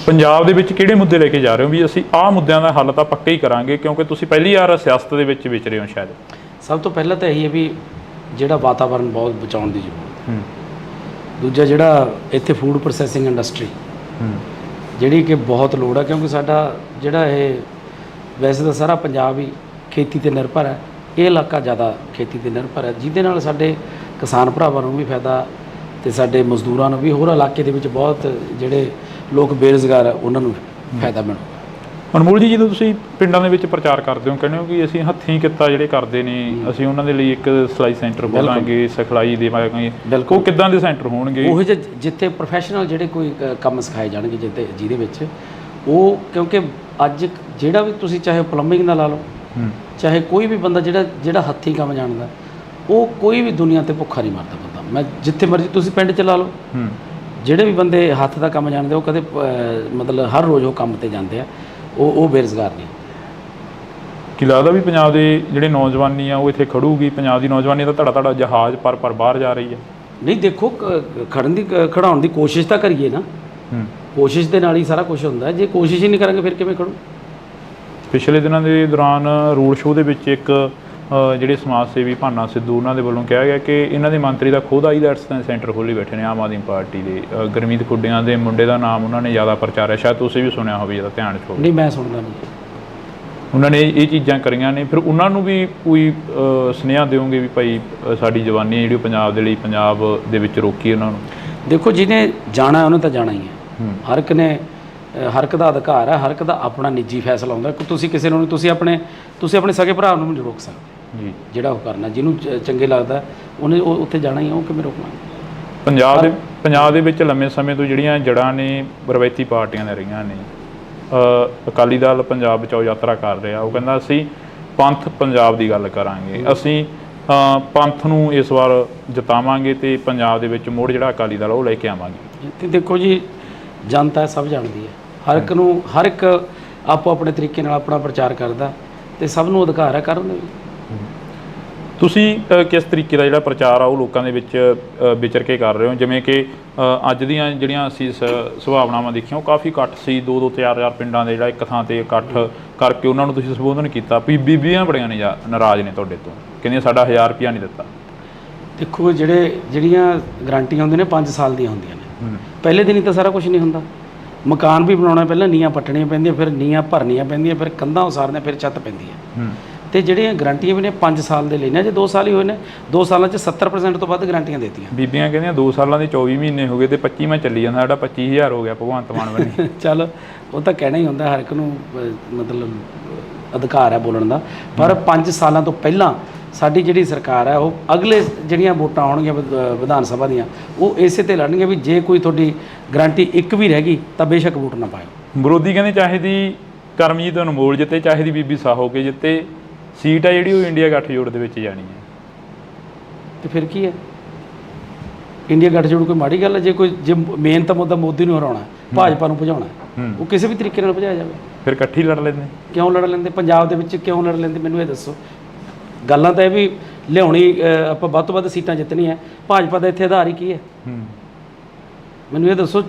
ਪੰਜਾਬ ਦੇ ਵਿੱਚ ਕਿਹੜੇ ਮੁੱਦੇ ਲੈ ਕੇ ਜਾ ਰਹੇ ਹੋ ਵੀ ਅਸੀਂ ਆਹ ਮੁੱਦਿਆਂ ਦਾ ਹੱਲ ਤਾਂ ਪੱਕਾ ਹੀ ਕਰਾਂਗੇ, ਕਿਉਂਕਿ ਤੁਸੀਂ ਪਹਿਲੀ ਵਾਰ ਸਿਆਸਤ ਦੇ ਵਿੱਚ ਵਿਚਰੇ ਹੋ ਸ਼ਾਇਦ? ਸਭ ਤੋਂ ਪਹਿਲਾਂ ਤਾਂ ਇਹੀ ਹੈ ਵੀ ਜਿਹੜਾ ਵਾਤਾਵਰਨ ਬਹੁਤ ਬਚਾਉਣ ਦੀ ਜ਼ਰੂਰਤ ਹੈ। ਦੂਜਾ, ਜਿਹੜਾ ਇੱਥੇ ਫੂਡ ਪ੍ਰੋਸੈਸਿੰਗ ਇੰਡਸਟਰੀ ਜਿਹੜੀ ਕਿ ਬਹੁਤ ਲੋੜ ਹੈ, ਕਿਉਂਕਿ ਸਾਡਾ ਜਿਹੜਾ ਇਹ ਵੈਸੇ ਤਾਂ ਸਾਰਾ ਪੰਜਾਬ ਹੀ ਖੇਤੀ 'ਤੇ ਨਿਰਭਰ ਹੈ, ਇਹ ਇਲਾਕਾ ਜ਼ਿਆਦਾ ਖੇਤੀ 'ਤੇ ਨਿਰਭਰ ਹੈ, ਜਿਹਦੇ ਨਾਲ ਸਾਡੇ ਕਿਸਾਨ ਭਰਾਵਾਂ ਨੂੰ ਵੀ ਫਾਇਦਾ ਤੇ ਸਾਡੇ ਮਜ਼ਦੂਰਾਂ ਨੂੰ ਵੀ, ਹੋਰ ਇਲਾਕੇ ਦੇ ਵਿੱਚ ਬਹੁਤ ਜਿਹੜੇ ਲੋਕ ਬੇਰੁਜ਼ਗਾਰ ਹੈ ਉਹਨਾਂ ਨੂੰ ਫਾਇਦਾ ਮਿਲੂ। ਅਨਮੋਲ ਜੀ, ਜਦੋਂ ਤੁਸੀਂ ਪਿੰਡਾਂ ਦੇ ਵਿੱਚ ਪ੍ਰਚਾਰ ਕਰਦੇ ਹੋ, ਕਹਿੰਦੇ ਹੋ ਕਿ ਅਸੀਂ ਹੱਥੀਂ ਕਿੱਤਾ ਜਿਹੜੇ ਕਰਦੇ ਨੇ, ਅਸੀਂ ਉਹਨਾਂ ਦੇ ਲਈ ਇੱਕ ਸਿਲਾਈ ਸੈਂਟਰ ਖੋਲਾਂਗੇ, ਸਿਖਲਾਈ ਦੇਵਾਂਗੇ। ਉਹ ਕਿੱਦਾਂ ਦੇ ਸੈਂਟਰ ਹੋਣਗੇ? ਉਹ ਜਿੱਥੇ ਪ੍ਰੋਫੈਸ਼ਨਲ ਜਿਹੜੇ ਕੋਈ ਕੰਮ ਸਿਖਾਏ ਜਾਣਗੇ, ਜਿਹਦੇ ਵਿੱਚ ਉਹ, ਕਿਉਂਕਿ ਅੱਜ ਜਿਹੜਾ ਵੀ ਤੁਸੀਂ ਚਾਹੇ ਪਲੰਬਿੰਗ ਦਾ ਲਾ ਲਓ, ਚਾਹੇ ਕੋਈ ਵੀ ਬੰਦਾ ਜਿਹੜਾ ਹੱਥੀਂ ਕੰਮ ਜਾਣਦਾ, ਉਹ ਕੋਈ ਵੀ ਦੁਨੀਆ 'ਤੇ ਭੁੱਖਾ ਨਹੀਂ ਮਰਦਾ ਬੰਦਾ। ਮੈਂ ਜਿੱਥੇ ਮਰਜ਼ੀ ਤੁਸੀਂ ਪਿੰਡ 'ਚ ਲਾ ਲਓ, ਜਿਹੜੇ ਵੀ ਬੰਦੇ ਹੱਥ ਦਾ ਕੰਮ ਜਾਣਦੇ ਉਹ ਕਦੇ ਮਤਲਬ ਹਰ ਰੋਜ਼ ਉਹ ਕੰਮ 'ਤੇ ਜਾਂਦੇ ਆ, ਉਹ ਬੇਰੁਜ਼ਗਾਰ ਨਹੀਂ। ਕੀ ਲੱਗਦਾ ਵੀ ਪੰਜਾਬ ਦੇ ਜਿਹੜੇ ਨੌਜਵਾਨੀ ਆ ਉਹ ਇੱਥੇ ਖੜੂਗੀ? ਪੰਜਾਬ ਦੀ ਨੌਜਵਾਨੀ ਦਾ ਧੜਾ ਜਹਾਜ਼ ਪਰ ਬਾਹਰ ਜਾ ਰਹੀ ਹੈ। ਨਹੀਂ, ਦੇਖੋ, ਖੜਾਉਣ ਦੀ ਕੋਸ਼ਿਸ਼ ਤਾਂ ਕਰੀਏ ਨਾ। ਕੋਸ਼ਿਸ਼ ਦੇ ਨਾਲ ਹੀ ਸਾਰਾ ਕੁਝ ਹੁੰਦਾ। ਜੇ ਕੋਸ਼ਿਸ਼ ਹੀ ਨਹੀਂ ਕਰਾਂਗੇ ਫਿਰ ਕਿਵੇਂ ਖੜੂ? ਪਿਛਲੇ ਦਿਨਾਂ ਦੇ ਦੌਰਾਨ ਰੋਡ ਸ਼ੋਅ ਦੇ ਵਿੱਚ ਇੱਕ ਜਿਹੜੇ ਸਮਾਜ ਸੇਵੀ ਭਾਨਾ ਸਿੱਧੂ, ਉਹਨਾਂ ਦੇ ਵੱਲੋਂ ਕਿਹਾ ਗਿਆ ਕਿ ਇਹਨਾਂ ਦੇ ਮੰਤਰੀ ਦਾ ਖੁਦ ਆਈਲੈਟਸ ਦਾ ਸੈਂਟਰ ਖੋਲ੍ਹੀ ਬੈਠੇ ਨੇ ਆਮ ਆਦਮੀ ਪਾਰਟੀ ਦੇ। ਗੁਰਮੀਤ ਖੁੱਡੀਆਂ ਦੇ ਮੁੰਡੇ ਦਾ ਨਾਮ ਉਹਨਾਂ ਨੇ ਜ਼ਿਆਦਾ ਪ੍ਰਚਾਰਿਆ, ਸ਼ਾਇਦ ਤੁਸੀਂ ਵੀ ਸੁਣਿਆ ਹੋਵੇ, ਇਹਦਾ ਧਿਆਨ 'ਚ ਹੋਵੇ। ਨਹੀਂ, ਮੈਂ ਸੁਣਦਾ ਨਹੀਂ। ਉਹਨਾਂ ਨੇ ਇਹ ਚੀਜ਼ਾਂ ਕਰੀਆਂ ਨੇ, ਫਿਰ ਉਹਨਾਂ ਨੂੰ ਵੀ ਕੋਈ ਸੁਨੇਹਾ ਦਿਓਗੇ ਵੀ ਭਾਈ ਸਾਡੀ ਜਵਾਨੀ ਜਿਹੜੀ ਪੰਜਾਬ ਦੇ ਲਈ, ਪੰਜਾਬ ਦੇ ਵਿੱਚ ਰੋਕੀ ਉਹਨਾਂ ਨੂੰ? ਦੇਖੋ, ਜਿਹਨੇ ਜਾਣਾ ਉਹਨੇ ਤਾਂ ਜਾਣਾ ਹੀ ਹੈ। ਹਰ ਇੱਕ ਨੇ, ਹਰ ਇੱਕ ਦਾ ਅਧਿਕਾਰ ਹੈ, ਹਰ ਇੱਕ ਦਾ ਆਪਣਾ ਨਿੱਜੀ ਫੈਸਲਾ ਹੁੰਦਾ। ਤੁਸੀਂ ਕਿਸੇ ਨੂੰ, ਤੁਸੀਂ ਆਪਣੇ ਸਕੇ ਭਰਾ ਨੂੰ ਨਹੀਂ ਰੋਕ ਸਕਦੇ ਜੀ। ਜਿਹੜਾ ਉਹ ਕਰਨਾ, ਜਿਹਨੂੰ ਚੰਗੇ ਲੱਗਦਾ ਉਹਨੇ ਉਹ ਉੱਥੇ ਜਾਣਾ ਹੀ ਹੈ। ਉਹ ਕਿਵੇਂ ਰੋਕਣਾ? ਪੰਜਾਬ ਦੇ ਵਿੱਚ ਲੰਮੇ ਸਮੇਂ ਤੋਂ ਜਿਹੜੀਆਂ ਜੜ੍ਹਾਂ ਨੇ ਰਵਾਇਤੀ ਪਾਰਟੀਆਂ ਦੇ ਰਹੀਆਂ ਨੇ। ਅਕਾਲੀ ਦਲ ਪੰਜਾਬ ਬਚਾਓ ਯਾਤਰਾ ਕਰ ਰਿਹਾ, ਉਹ ਕਹਿੰਦਾ ਅਸੀਂ ਪੰਥ ਪੰਜਾਬ ਦੀ ਗੱਲ ਕਰਾਂਗੇ, ਅਸੀਂ ਪੰਥ ਨੂੰ ਇਸ ਵਾਰ ਜਿਤਾਵਾਂਗੇ ਤੇ ਪੰਜਾਬ ਦੇ ਵਿੱਚ ਮੁੜ ਜਿਹੜਾ ਅਕਾਲੀ ਦਲ ਉਹ ਲੈ ਕੇ ਆਵਾਂਗੇ। ਤੇ ਦੇਖੋ ਜੀ, ਜਨਤਾ ਸਭ ਜਾਣਦੀ ਹੈ, ਹਰ ਇੱਕ ਆਪੋ ਆਪਣੇ ਤਰੀਕੇ ਨਾਲ ਆਪਣਾ ਪ੍ਰਚਾਰ ਕਰਦਾ ਤੇ ਸਭ ਨੂੰ ਅਧਿਕਾਰ ਹੈ ਕਰਨ ਦਾ। ਤੁਸੀਂ ਕਿਸ ਤਰੀਕੇ ਦਾ ਜਿਹੜਾ ਪ੍ਰਚਾਰ ਆ ਉਹ ਲੋਕਾਂ ਦੇ ਵਿੱਚ ਵਿਚਰ ਕੇ ਕਰ ਰਹੇ ਹੋ? ਜਿਵੇਂ ਕਿ ਅੱਜ ਦੀਆਂ ਜਿਹੜੀਆਂ ਅਸੀਂ ਸੁਭਾਵਨਾਵਾਂ ਦੇਖੀਆਂ, ਉਹ ਕਾਫੀ ਇਕੱਠ ਸੀ, 2-2 4-4 ਪਿੰਡਾਂ ਦੇ ਜਿਹੜਾ ਇੱਕ ਥਾਂ ਤੇ ਇਕੱਠ ਕਰਕੇ ਉਹਨਾਂ ਨੂੰ ਤੁਸੀਂ ਸੰਬੋਧਨ ਕੀਤਾ। ਬੀਬੀਆਂ ਬੜੀਆਂ ਨੇ ਨਾਰਾਜ਼ ਨੇ ਤੁਹਾਡੇ ਤੋਂ, ਕਹਿੰਦੀਆਂ ਸਾਡਾ 1000 ਰੁਪਇਆ ਨਹੀਂ ਦਿੱਤਾ। ਦੇਖੋ, ਜਿਹੜੀਆਂ ਗਰੰਟੀਆਂ ਹੁੰਦੀਆਂ ਨੇ 5 ਸਾਲ ਦੀਆਂ ਹੁੰਦੀਆਂ ਨੇ। ਪਹਿਲੇ ਦਿਨ ਹੀ ਤਾਂ ਸਾਰਾ ਕੁਝ ਨਹੀਂ ਹੁੰਦਾ। ਮਕਾਨ ਵੀ ਬਣਾਉਣਾ, ਪਹਿਲਾਂ ਨੀਹਾਂ ਪੱਟਣੀਆਂ ਪੈਂਦੀਆਂ, ਫਿਰ ਨੀਹਾਂ ਭਰਨੀਆਂ ਪੈਂਦੀਆਂ, ਫਿਰ ਕੰਧਾਂ ਉਸਾਰਨੀਆਂ, ਫਿਰ ਛੱਤ ਪੈਂਦੀ ਹੈ। ਤੇ ਜਿਹੜੀਆਂ ਗਰੰਟੀਆਂ ਵੀ ਨੇ 5 ਸਾਲ ਦੇ ਲੈਣੇ, ਜੇ 2 ਸਾਲ ਹੀ ਹੋਏ ਨੇ, 2 ਸਾਲਾਂ 'ਚ 70% ਤੋਂ ਵੱਧ ਗਰੰਟੀਆਂ ਦਿੱਤੀਆਂ। ਬੀਬੀਆਂ ਕਹਿੰਦੀਆਂ 2 ਸਾਲਾਂ ਦੇ 24 ਮਹੀਨੇ ਹੋ ਗਏ ਤੇ 25ਵਾਂ ਚੱਲੀ ਜਾਂਦਾ, ਸਾਡਾ 25000 ਹੋ ਗਿਆ ਭਗਵੰਤ ਮਾਨ ਬਣੇ। ਚੱਲ, ਉਹ ਤਾਂ ਕਹਿਣਾ ਹੀ ਹੁੰਦਾ, ਹਰ ਇੱਕ ਨੂੰ ਮਤਲਬ ਅਧਿਕਾਰ ਹੈ ਬੋਲਣ ਦਾ। ਪਰ 5 ਸਾਲਾਂ ਤੋਂ ਪਹਿਲਾਂ ਸਾਡੀ ਜਿਹੜੀ ਸਰਕਾਰ ਹੈ, ਉਹ ਅਗਲੇ ਜਿਹੜੀਆਂ ਵੋਟਾਂ ਆਉਣਗੀਆਂ ਵਿਧਾਨ ਸਭਾ ਦੀਆਂ, ਉਹ ਇਸੇ ਤੇ ਲੜਨਗੀਆਂ ਵੀ ਜੇ ਕੋਈ ਤੁਹਾਡੀ ਗਰੰਟੀ ਇੱਕ ਵੀ ਰਹਿ ਗਈ ਤਾਂ ਬੇਸ਼ੱਕ ਵੋਟ ਨਾ ਪਾਇਓ। ਵਿਰੋਧੀ ਕਹਿੰਦੇ ਚਾਹੇ ਦੀ ਕਰਮਜੀਤ ਅਨਮੋਲ ਜਿੱਤੇ, ਚਾਹੇ ਦੀ ਬੀਬੀ ਸਾਹੋ ਕੇ ਜਿੱਤੇ, ਸੀਟ ਆ ਜਿਹੜੀ ਉਹ ਇੰਡੀਆ ਗੱਠਜੋੜ ਦੇ ਵਿੱਚ ਜਾਣੀ ਹੈ। ਤੇ ਫਿਰ ਕੀ ਹੈ? ਇੰਡੀਆ ਗੱਠਜੋੜ ਕੋਈ ਮਾੜੀ ਗੱਲ ਹੈ? ਜੇ ਮੇਨ ਤਾਂ ਮੁੱਦਾ ਮੋਦੀ ਨੂੰ ਹਰਾਉਣਾ, ਭਾਜਪਾ ਨੂੰ ਭਜਾਉਣਾ, ਉਹ ਕਿਸੇ ਵੀ ਤਰੀਕੇ ਨਾਲ ਭਜਾਇਆ ਜਾਵੇ। ਫਿਰ ਇਕੱਠੀ ਲੜ ਲੈਂਦੇ? ਕਿਉਂ ਲੜ ਲੈਂਦੇ? ਪੰਜਾਬ ਦੇ ਵਿੱਚ ਕਿਉਂ ਲੜ ਲੈਂਦੇ? ਮੈਨੂੰ ਇਹ ਦੱਸੋ। ਗੱਲਾਂ ਤਾਂ ਇਹ ਵੀ ਲਿਆਉਣੀ, ਆਪਾਂ ਵੱਧ ਤੋਂ ਵੱਧ ਸੀਟਾਂ ਜਿੱਤਣੀਆਂ। ਭਾਜਪਾ ਦਾ ਇੱਥੇ ਆਧਾਰ ਹੀ ਕੀ ਹੈ? ਮੈਨੂੰ ਇਹ ਦੱਸੋ।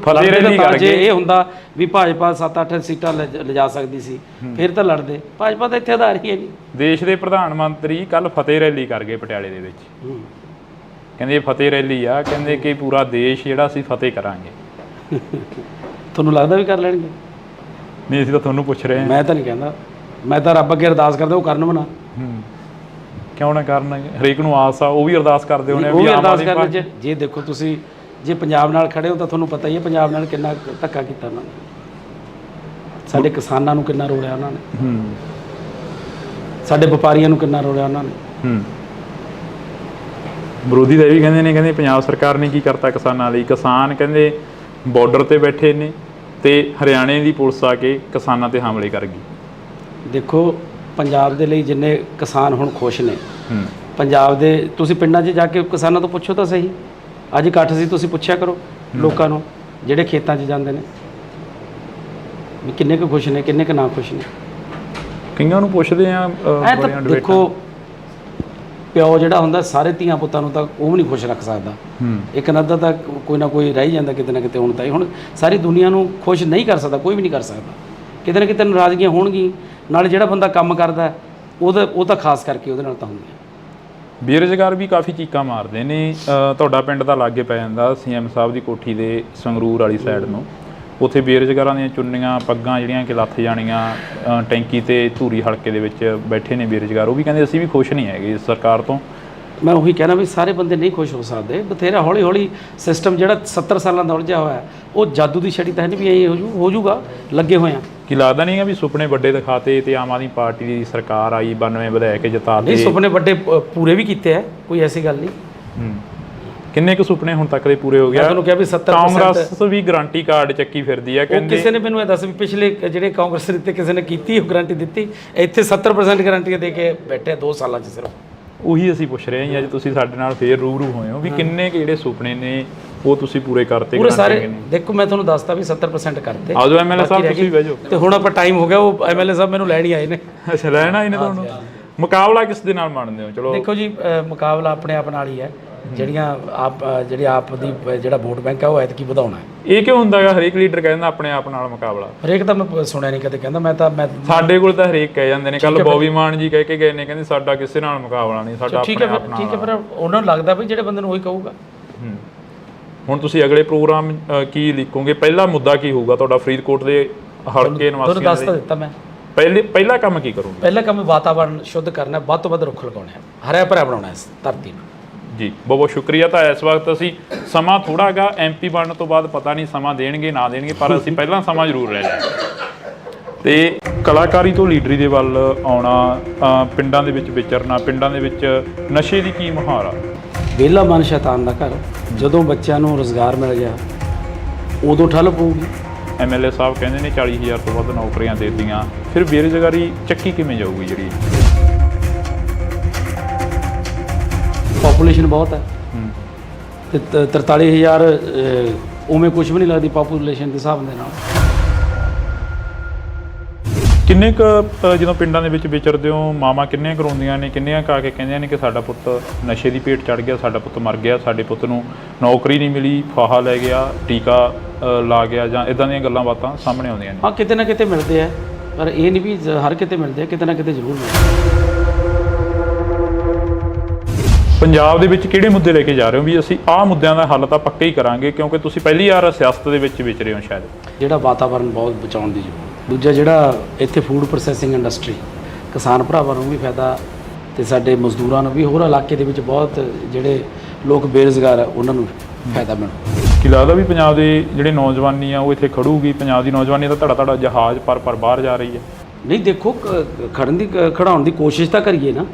ਜੇ ਇਹ ਹੁੰਦਾ ਵੀ ਭਾਜਪਾ 7-8 ਸੀਟਾਂ ਲਿਜਾ ਸਕਦੀ ਸੀ, ਫਿਰ ਤਾਂ ਲੜਦੇ। ਭਾਜਪਾ ਦਾ ਇੱਥੇ ਆਧਾਰ ਹੀ ਹੈ ਨਹੀਂ। ਦੇਸ਼ ਦੇ ਪ੍ਰਧਾਨ ਮੰਤਰੀ ਕੱਲ ਫਤਿਹ ਰੈਲੀ ਕਰ ਗਏ ਪਟਿਆਲੇ ਦੇ ਵਿੱਚ। ਕਹਿੰਦੇ ਇਹ ਫਤਿਹ ਰੈਲੀ ਆ, ਕਹਿੰਦੇ ਕਿ ਪੂਰਾ ਦੇਸ਼ ਜਿਹੜਾ ਅਸੀਂ ਫਤਿਹ ਕਰਾਂਗੇ। ਤੁਹਾਨੂੰ ਲੱਗਦਾ ਵੀ ਕਰ ਲੈਣਗੇ? ਨਹੀਂ, ਅਸੀਂ ਤਾਂ ਤੁਹਾਨੂੰ ਪੁੱਛ ਰਹੇ ਹਾਂ। ਮੈਂ ਤਾਂ ਨਹੀਂ ਕਹਿੰਦਾ, ਮੈਂ ਤਾਂ ਰੱਬ ਅੱਗੇ ਅਰਦਾਸ ਕਰਦਾ ਉਹ ਕਰਨ ਬਣਾ। ਕਿਉਂ ਨਾ ਕਰਨ? ਹਰੇਕ ਨੂੰ ਆਸ ਆ, ਉਹ ਵੀ ਅਰਦਾਸ ਕਰਦੇ ਹੋਣੇ। ਉਹ ਵੀ ਅਰਦਾਸ ਕਰਨ। ਜੇ ਦੇਖੋ, ਤੁਸੀਂ ਜੇ ਪੰਜਾਬ ਨਾਲ ਖੜੇ ਹੋ ਤਾਂ ਤੁਹਾਨੂੰ ਪਤਾ ਹੀ ਹੈ ਪੰਜਾਬ ਨਾਲ ਕਿੰਨਾ ਧੱਕਾ ਕੀਤਾ ਉਹਨਾਂ ਨੇ, ਸਾਡੇ ਕਿਸਾਨਾਂ ਨੂੰ ਕਿੰਨਾ ਰੋਲਿਆ ਉਹਨਾਂ ਨੇ, ਸਾਡੇ ਵਪਾਰੀਆਂ ਨੂੰ ਕਿੰਨਾ ਰੋਲਿਆ ਉਹਨਾਂ ਨੇ। ਵਿਰੋਧੀ ਤਾਂ ਇਹ ਵੀ ਕਹਿੰਦੇ ਪੰਜਾਬ ਸਰਕਾਰ ਨੇ ਕੀ ਕਰਤਾ ਕਿਸਾਨਾਂ ਲਈ। ਕਿਸਾਨ ਕਹਿੰਦੇ ਬਾਰਡਰ ਤੇ ਬੈਠੇ ਨੇ ਤੇ ਹਰਿਆਣੇ ਦੀ ਪੁਲਿਸ ਆ ਕੇ ਕਿਸਾਨਾਂ ਤੇ ਹਮਲੇ ਕਰ ਗਈ। ਦੇਖੋ, ਪੰਜਾਬ ਦੇ ਲਈ ਜਿੰਨੇ ਕਿਸਾਨ ਹੁਣ ਖੁਸ਼ ਨੇ, ਪੰਜਾਬ ਦੇ, ਤੁਸੀਂ ਪਿੰਡਾਂ 'ਚ ਜਾ ਕੇ ਕਿਸਾਨਾਂ ਤੋਂ ਪੁੱਛੋ ਤਾਂ ਸਹੀ। ਅੱਜ ਇਕੱਠ ਸੀ, ਤੁਸੀਂ ਪੁੱਛਿਆ ਕਰੋ ਲੋਕਾਂ ਨੂੰ ਜਿਹੜੇ ਖੇਤਾਂ 'ਚ ਜਾਂਦੇ ਨੇ ਵੀ ਕਿੰਨੇ ਕੁ ਖੁਸ਼ ਨੇ, ਕਿੰਨੇ ਕੁ ਨਾ ਖੁਸ਼ ਨੇ। ਕਈਆਂ ਨੂੰ ਪੁੱਛਦੇ ਆ। ਦੇਖੋ, ਪਿਓ ਜਿਹੜਾ ਹੁੰਦਾ ਸਾਰੇ ਧੀਆਂ ਪੁੱਤਾਂ ਨੂੰ ਤਾਂ ਉਹ ਵੀ ਨਹੀਂ ਖੁਸ਼ ਰੱਖ ਸਕਦਾ। ਇੱਕ ਨੱਦਾ ਤਾਂ ਕੋਈ ਨਾ ਕੋਈ ਰਹਿ ਜਾਂਦਾ ਕਿਤੇ ਨਾ ਕਿਤੇ। ਹੁਣ ਸਾਰੀ ਦੁਨੀਆ ਨੂੰ ਖੁਸ਼ ਨਹੀਂ ਕਰ ਸਕਦਾ, ਕੋਈ ਵੀ ਨਹੀਂ ਕਰ ਸਕਦਾ। ਕਿਤੇ ਨਾ ਕਿਤੇ ਨਾਰਾਜ਼ਗੀਆਂ ਹੋਣਗੀਆਂ। ਨਾਲ ਜਿਹੜਾ ਬੰਦਾ ਕੰਮ ਕਰਦਾ ਉਹ ਤਾਂ ਖਾਸ ਕਰਕੇ ਉਹਦੇ ਨਾਲ ਤਾਂ ਹੁੰਦੀਆਂ। ਬੇਰੁਜ਼ਗਾਰ ਵੀ ਕਾਫੀ ਚੀਕਾਂ ਮਾਰਦੇ ਨੇ। ਤੁਹਾਡਾ ਪਿੰਡ ਤਾਂ ਲਾਗੇ ਪੈ ਜਾਂਦਾ CM ਸਾਹਿਬ ਦੀ ਕੋਠੀ ਦੇ ਸੰਗਰੂਰ ਵਾਲੀ ਸਾਈਡ ਨੂੰ। ਉੱਥੇ ਬੇਰੁਜ਼ਗਾਰਾਂ ਦੀਆਂ ਚੁੰਨੀਆਂ ਪੱਗਾਂ ਜਿਹੜੀਆਂ ਕਿ ਲੱਥ ਜਾਣੀਆਂ, ਟੈਂਕੀ ਤੇ ਧੂਰੀ ਹਲਕੇ ਦੇ ਵਿੱਚ ਬੈਠੇ ਨੇ ਬੇਰੁਜ਼ਗਾਰ। ਉਹ ਵੀ ਕਹਿੰਦੇ ਅਸੀਂ ਵੀ ਖੁਸ਼ ਨਹੀਂ ਹੈਗੇ ਇਸ ਸਰਕਾਰ ਤੋਂ। ਮੈਂ ਉਹੀ ਕਹਿਣਾ ਵੀ ਸਾਰੇ ਬੰਦੇ ਨਹੀਂ ਖੁਸ਼ ਹੋ ਸਕਦੇ। ਬਥੇਰਾ ਹੌਲੀ ਹੌਲੀ ਸਿਸਟਮ ਜਿਹੜਾ 70 ਸਾਲਾਂ ਦਾ ਉਲਝਿਆ ਹੋਇਆ, ਉਹ ਜਾਦੂ ਦੀ ਛੜੀ ਤਾਂ ਹੈ ਨਹੀਂ ਵੀ ਇਹ ਹੋ ਜੂਗਾ। ਲੱਗੇ ਹੋਏ ਆ। ਕੀ ਲੱਗਦਾ ਨਹੀਂ ਵੀ ਸੁਪਨੇ ਵੱਡੇ ਦਿਖਾਤੇ ਤੇ ਆਮ ਆਦਮੀ ਪਾਰਟੀ ਦੀ ਸਰਕਾਰ ਆਈ, 92 ਵਿਧਾਇਕ ਜਿਤਾ ਨਹੀਂ, ਸੁਪਨੇ ਵੱਡੇ ਪੂਰੇ ਵੀ ਕੀਤੇ ਆ, ਕੋਈ ਐਸੀ ਗੱਲ ਨਹੀਂ। ਕਿੰਨੇ ਕੁ ਸੁਪਨੇ ਹੁਣ ਤੱਕ ਦੇ ਪੂਰੇ ਹੋ ਗਿਆ? ਤੁਹਾਨੂੰ ਕਿਹਾ ਵੀ 70%। ਕਾਂਗਰਸ ਵੀ ਗਾਰੰਟੀ ਕਾਰਡ ਚੱਕੀ ਫਿਰਦੀ ਆ ਕਹਿੰਦੇ। ਕਿਸੇ ਨੇ ਮੈਨੂੰ ਇਹ ਦੱਸ ਵੀ ਪਿਛਲੇ ਜਿਹੜੇ ਕਾਂਗਰਸ ਦਿੱਤੇ ਕਿਸੇ ਨੇ ਕੀਤੀ ਉਹ ਗਾਰੰਟੀ ਦਿੱਤੀ? ਇੱਥੇ 70% ਗਾਰੰਟੀਆਂ ਦੇ ਕੇ ਬੈਠੇ 2 ਸਾਲਾਂ 'ਚ ਸਿਰਫ। ਉਹੀ ਅਸੀਂ ਪੁੱਛ ਰਹੇ ਹਾਂ। ਅੱਜ ਤੁਸੀਂ ਸਾਡੇ ਨਾਲ ਫੇਰ ਰੂਬਰੂ ਹੋਏ ਹੋ ਵੀ ਕਿੰਨੇ ਕੁ ਜਿਹੜੇ ਸੁਪਨੇ ਨੇ ਉਹ ਤੁਸੀਂ ਪੂਰੇ ਕਰਤੇ? ਪੂਰੇ ਸਾਰੇ। ਦੇਖੋ, ਮੈਂ ਤੁਹਾਨੂੰ ਦੱਸਤਾ ਵੀ 70% ਕਰਤੇ। ਆਜੋ MLA ਸਾਹਿਬ, ਤੁਸੀਂ ਬਹਿ ਜਾਓ। ਤੇ ਹੁਣ ਆਪਾਂ ਟਾਈਮ ਹੋ ਗਿਆ, ਉਹ MLA ਸਾਹਿਬ ਮੈਨੂੰ ਲੈਣ ਹੀ ਆਏ ਨੇ। ਅੱਛਾ, ਲੈਣ ਆਏ ਨੇ ਤੁਹਾਨੂੰ। ਮੁਕਾਬਲਾ ਕਿਸ ਦੇ ਨਾਲ ਮੰਨਦੇ ਹੋ? ਚਲੋ ਦੇਖੋ ਜੀ, ਮੁਕਾਬਲਾ ਆਪਣੇ ਆਪ ਨਾਲ ਹੀ ਹੈ। ਜਿਹੜੀ ਆਪ ਦੀ ਜਿਹੜਾ ਵੋਟ ਬੈਂਕ ਹੈ ਉਹ ਐਤਕੀ ਵਧਾਉਣਾ ਹੈ। ਇਹ ਕਿਉਂ ਹੁੰਦਾ ਹੈਗਾ? ਹਰੇਕ ਲੀਡਰ ਕਹਿੰਦਾ ਆਪਣੇ ਆਪ ਨਾਲ ਮੁਕਾਬਲਾ। ਹਰੇਕ ਤਾਂ ਮੈਂ ਸੁਣਿਆ ਨਹੀਂ ਕਦੇ ਕਹਿੰਦਾ। ਮੈਂ ਸਾਡੇ ਕੋਲ ਤਾਂ ਹਰੇਕ ਕਹਿ ਜਾਂਦੇ ਨੇ। ਕੱਲ ਬੌਬੀ ਮਾਨ ਜੀ ਕਹਿ ਕੇ ਗਏ ਨੇ, ਕਹਿੰਦੇ ਸਾਡਾ ਕਿਸੇ ਨਾਲ ਮੁਕਾਬਲਾ ਨਹੀਂ, ਸਾਡਾ ਆਪਣੇ ਆਪ ਨਾਲ। ਠੀਕ ਹੈ, ਫਿਰ ਉਹਨਾਂ ਨੂੰ ਲੱਗਦਾ ਵੀ ਜਿਹੜੇ ਬੰਦੇ ਨੂੰ ਉਹੀ ਕਹੂਗਾ। ਹੁਣ ਤੁਸੀਂ ਅਗਲੇ ਪ੍ਰੋਗਰਾਮ ਕੀ ਲਿਖੋਗੇ? ਪਹਿਲਾ ਮੁੱਦਾ ਕੀ ਹੋਊਗਾ ਤੁਹਾਡਾ ਫਰੀਦਕੋਟ ਦੇ ਹਲਕੇ ਨਿਵਾਸੀਆਂ ਤੁਹਾਨੂੰ ਦੱਸ ਤਾਂ ਦਿੱਤਾ ਮੈਂ। ਪਹਿਲਾ ਕੰਮ ਕੀ ਕਰੋਗੇ? ਪਹਿਲਾ ਕੰਮ ਵਾਤਾਵਰਣ ਸ਼ੁੱਧ ਕਰਨਾ, ਵੱਧ ਤੋਂ ਵੱਧ ਰੁੱਖ ਲਗਾਉਣੇ ਆ, ਹਰਿਆ ਭਰਿਆ ਬਣਾਉਣਾ ਇਸ ਧਰਤੀ ਨੂੰ। ਜੀ ਬਹੁਤ ਬਹੁਤ ਸ਼ੁਕਰੀਆ। ਤਾਂ ਇਸ ਵਕਤ ਅਸੀਂ ਸਮਾਂ ਥੋੜਾ ਹੈਗਾ, MP ਬਣਨ ਤੋਂ ਬਾਅਦ ਪਤਾ ਨਹੀਂ ਸਮਾਂ ਦੇਣਗੇ ਨਾ ਦੇਣਗੇ, ਪਰ ਅਸੀਂ ਪਹਿਲਾਂ ਸਮਾਂ ਜ਼ਰੂਰ ਲੈ ਲਿਆ। ਤੇ ਕਲਾਕਾਰੀ ਤੋਂ ਲੀਡਰੀ ਦੇ ਵੱਲ ਆਉਣਾ, ਪਿੰਡਾਂ ਦੇ ਵਿੱਚ ਵਿਚਰਨਾ, ਪਿੰਡਾਂ ਦੇ ਵਿੱਚ ਨਸ਼ੇ ਦੀ ਕੀ ਮੁਹਾਰ ਆ? ਵਿਹਲਾ ਮਨ ਸ਼ੈਤਾਨ ਦਾ ਘਰ। ਜਦੋਂ ਬੱਚਿਆਂ ਨੂੰ ਰੁਜ਼ਗਾਰ ਮਿਲ ਗਿਆ ਉਦੋਂ ਠੱਲ ਪਊਗੀ। MLA ਸਾਹਿਬ ਕਹਿੰਦੇ ਨੇ 40,000 ਤੋਂ ਵੱਧ ਨੌਕਰੀਆਂ ਦੇ ਦਿੱਤੀਆਂ, ਫਿਰ ਬੇਰੁਜ਼ਗਾਰੀ ਚੱਕੀ ਕਿਵੇਂ ਜਾਊਗੀ ਜਿਹੜੀ? ਪਾਪੂਲੇਸ਼ਨ ਬਹੁਤ ਹੈ ਤੇ 43,000 ਉਵੇਂ ਕੁਝ ਵੀ ਨਹੀਂ ਲੱਗਦੀ ਪਾਪੂਲੇਸ਼ਨ ਦੇ ਹਿਸਾਬ ਦੇ ਨਾਲ। ਕਿੰਨੇ ਕੁ ਜਦੋਂ ਪਿੰਡਾਂ ਦੇ ਵਿੱਚ ਵਿਚਰਦੇ ਹੋ, ਮਾਵਾਂ ਕਿੰਨੀਆਂ ਕਰਾਉਂਦੀਆਂ ਨੇ, ਕਿੰਨੀਆਂ ਕਾ ਕੇ ਕਹਿੰਦੀਆਂ ਨੇ ਕਿ ਸਾਡਾ ਪੁੱਤ ਨਸ਼ੇ ਦੀ ਭੇਟ ਚੜ੍ਹ ਗਿਆ, ਸਾਡਾ ਪੁੱਤ ਮਰ ਗਿਆ, ਸਾਡੇ ਪੁੱਤ ਨੂੰ ਨੌਕਰੀ ਨਹੀਂ ਮਿਲੀ, ਫਾਹਾ ਲੈ ਗਿਆ, ਟੀਕਾ ਲਾ ਗਿਆ, ਜਾਂ ਇਦਾਂ ਦੀਆਂ ਗੱਲਾਂ ਬਾਤਾਂ ਸਾਹਮਣੇ ਆਉਂਦੀਆਂ ਨੇ? ਹਾਂ, ਕਿਤੇ ਨਾ ਕਿਤੇ ਮਿਲਦੇ ਆ, ਪਰ ਇਹ ਨਹੀਂ ਵੀ ਹਰ ਕਿਤੇ ਮਿਲਦੇ ਆ, ਕਿਤੇ ਨਾ ਕਿਤੇ ਜ਼ਰੂਰ ਮਿਲਦੇ। ਪੰਜਾਬ ਦੇ ਵਿੱਚ ਕਿਹੜੇ ਮੁੱਦੇ ਲੈ ਕੇ ਜਾ ਰਹੇ ਹੋ ਵੀ ਅਸੀਂ ਆਹ ਮੁੱਦਿਆਂ ਦਾ ਹੱਲ ਤਾਂ ਪੱਕਾ ਹੀ ਕਰਾਂਗੇ, ਕਿਉਂਕਿ ਤੁਸੀਂ ਪਹਿਲੀ ਵਾਰ ਸਿਆਸਤ ਦੇ ਵਿੱਚ ਵਿਚਰੇ ਹੋ ਸ਼ਾਇਦ? ਜਿਹੜਾ ਵਾਤਾਵਰਣ ਬਹੁਤ ਬਚਾਉਣ ਦੀ ਜ਼ਰੂਰਤ। ਦੂਜਾ ਜਿਹੜਾ ਇੱਥੇ ਫੂਡ ਪ੍ਰੋਸੈਸਿੰਗ ਇੰਡਸਟਰੀ, ਕਿਸਾਨ ਭਰਾਵਾਂ ਨੂੰ ਵੀ ਫਾਇਦਾ ਤੇ ਸਾਡੇ ਮਜ਼ਦੂਰਾਂ ਨੂੰ ਵੀ, ਹੋਰ ਇਲਾਕੇ ਦੇ ਵਿੱਚ ਬਹੁਤ ਜਿਹੜੇ ਲੋਕ ਬੇਰੁਜ਼ਗਾਰ ਆ ਉਹਨਾਂ ਨੂੰ ਫਾਇਦਾ ਮਿਲੂ। ਕੀ ਲੱਗਦਾ ਵੀ ਪੰਜਾਬ ਦੇ ਜਿਹੜੇ ਨੌਜਵਾਨੀ ਆ ਉਹ ਇੱਥੇ ਖੜੂਗੀ? ਪੰਜਾਬ ਦੀ ਨੌਜਵਾਨੀ ਦਾ ਧੜਾ ਜਹਾਜ਼ ਪਰ ਬਾਹਰ ਜਾ ਰਹੀ ਹੈ। ਨਹੀਂ, ਦੇਖੋ ਖੜਾਉਣ ਦੀ ਕੋਸ਼ਿਸ਼ ਤਾਂ ਕਰੀਏ ਨਾ।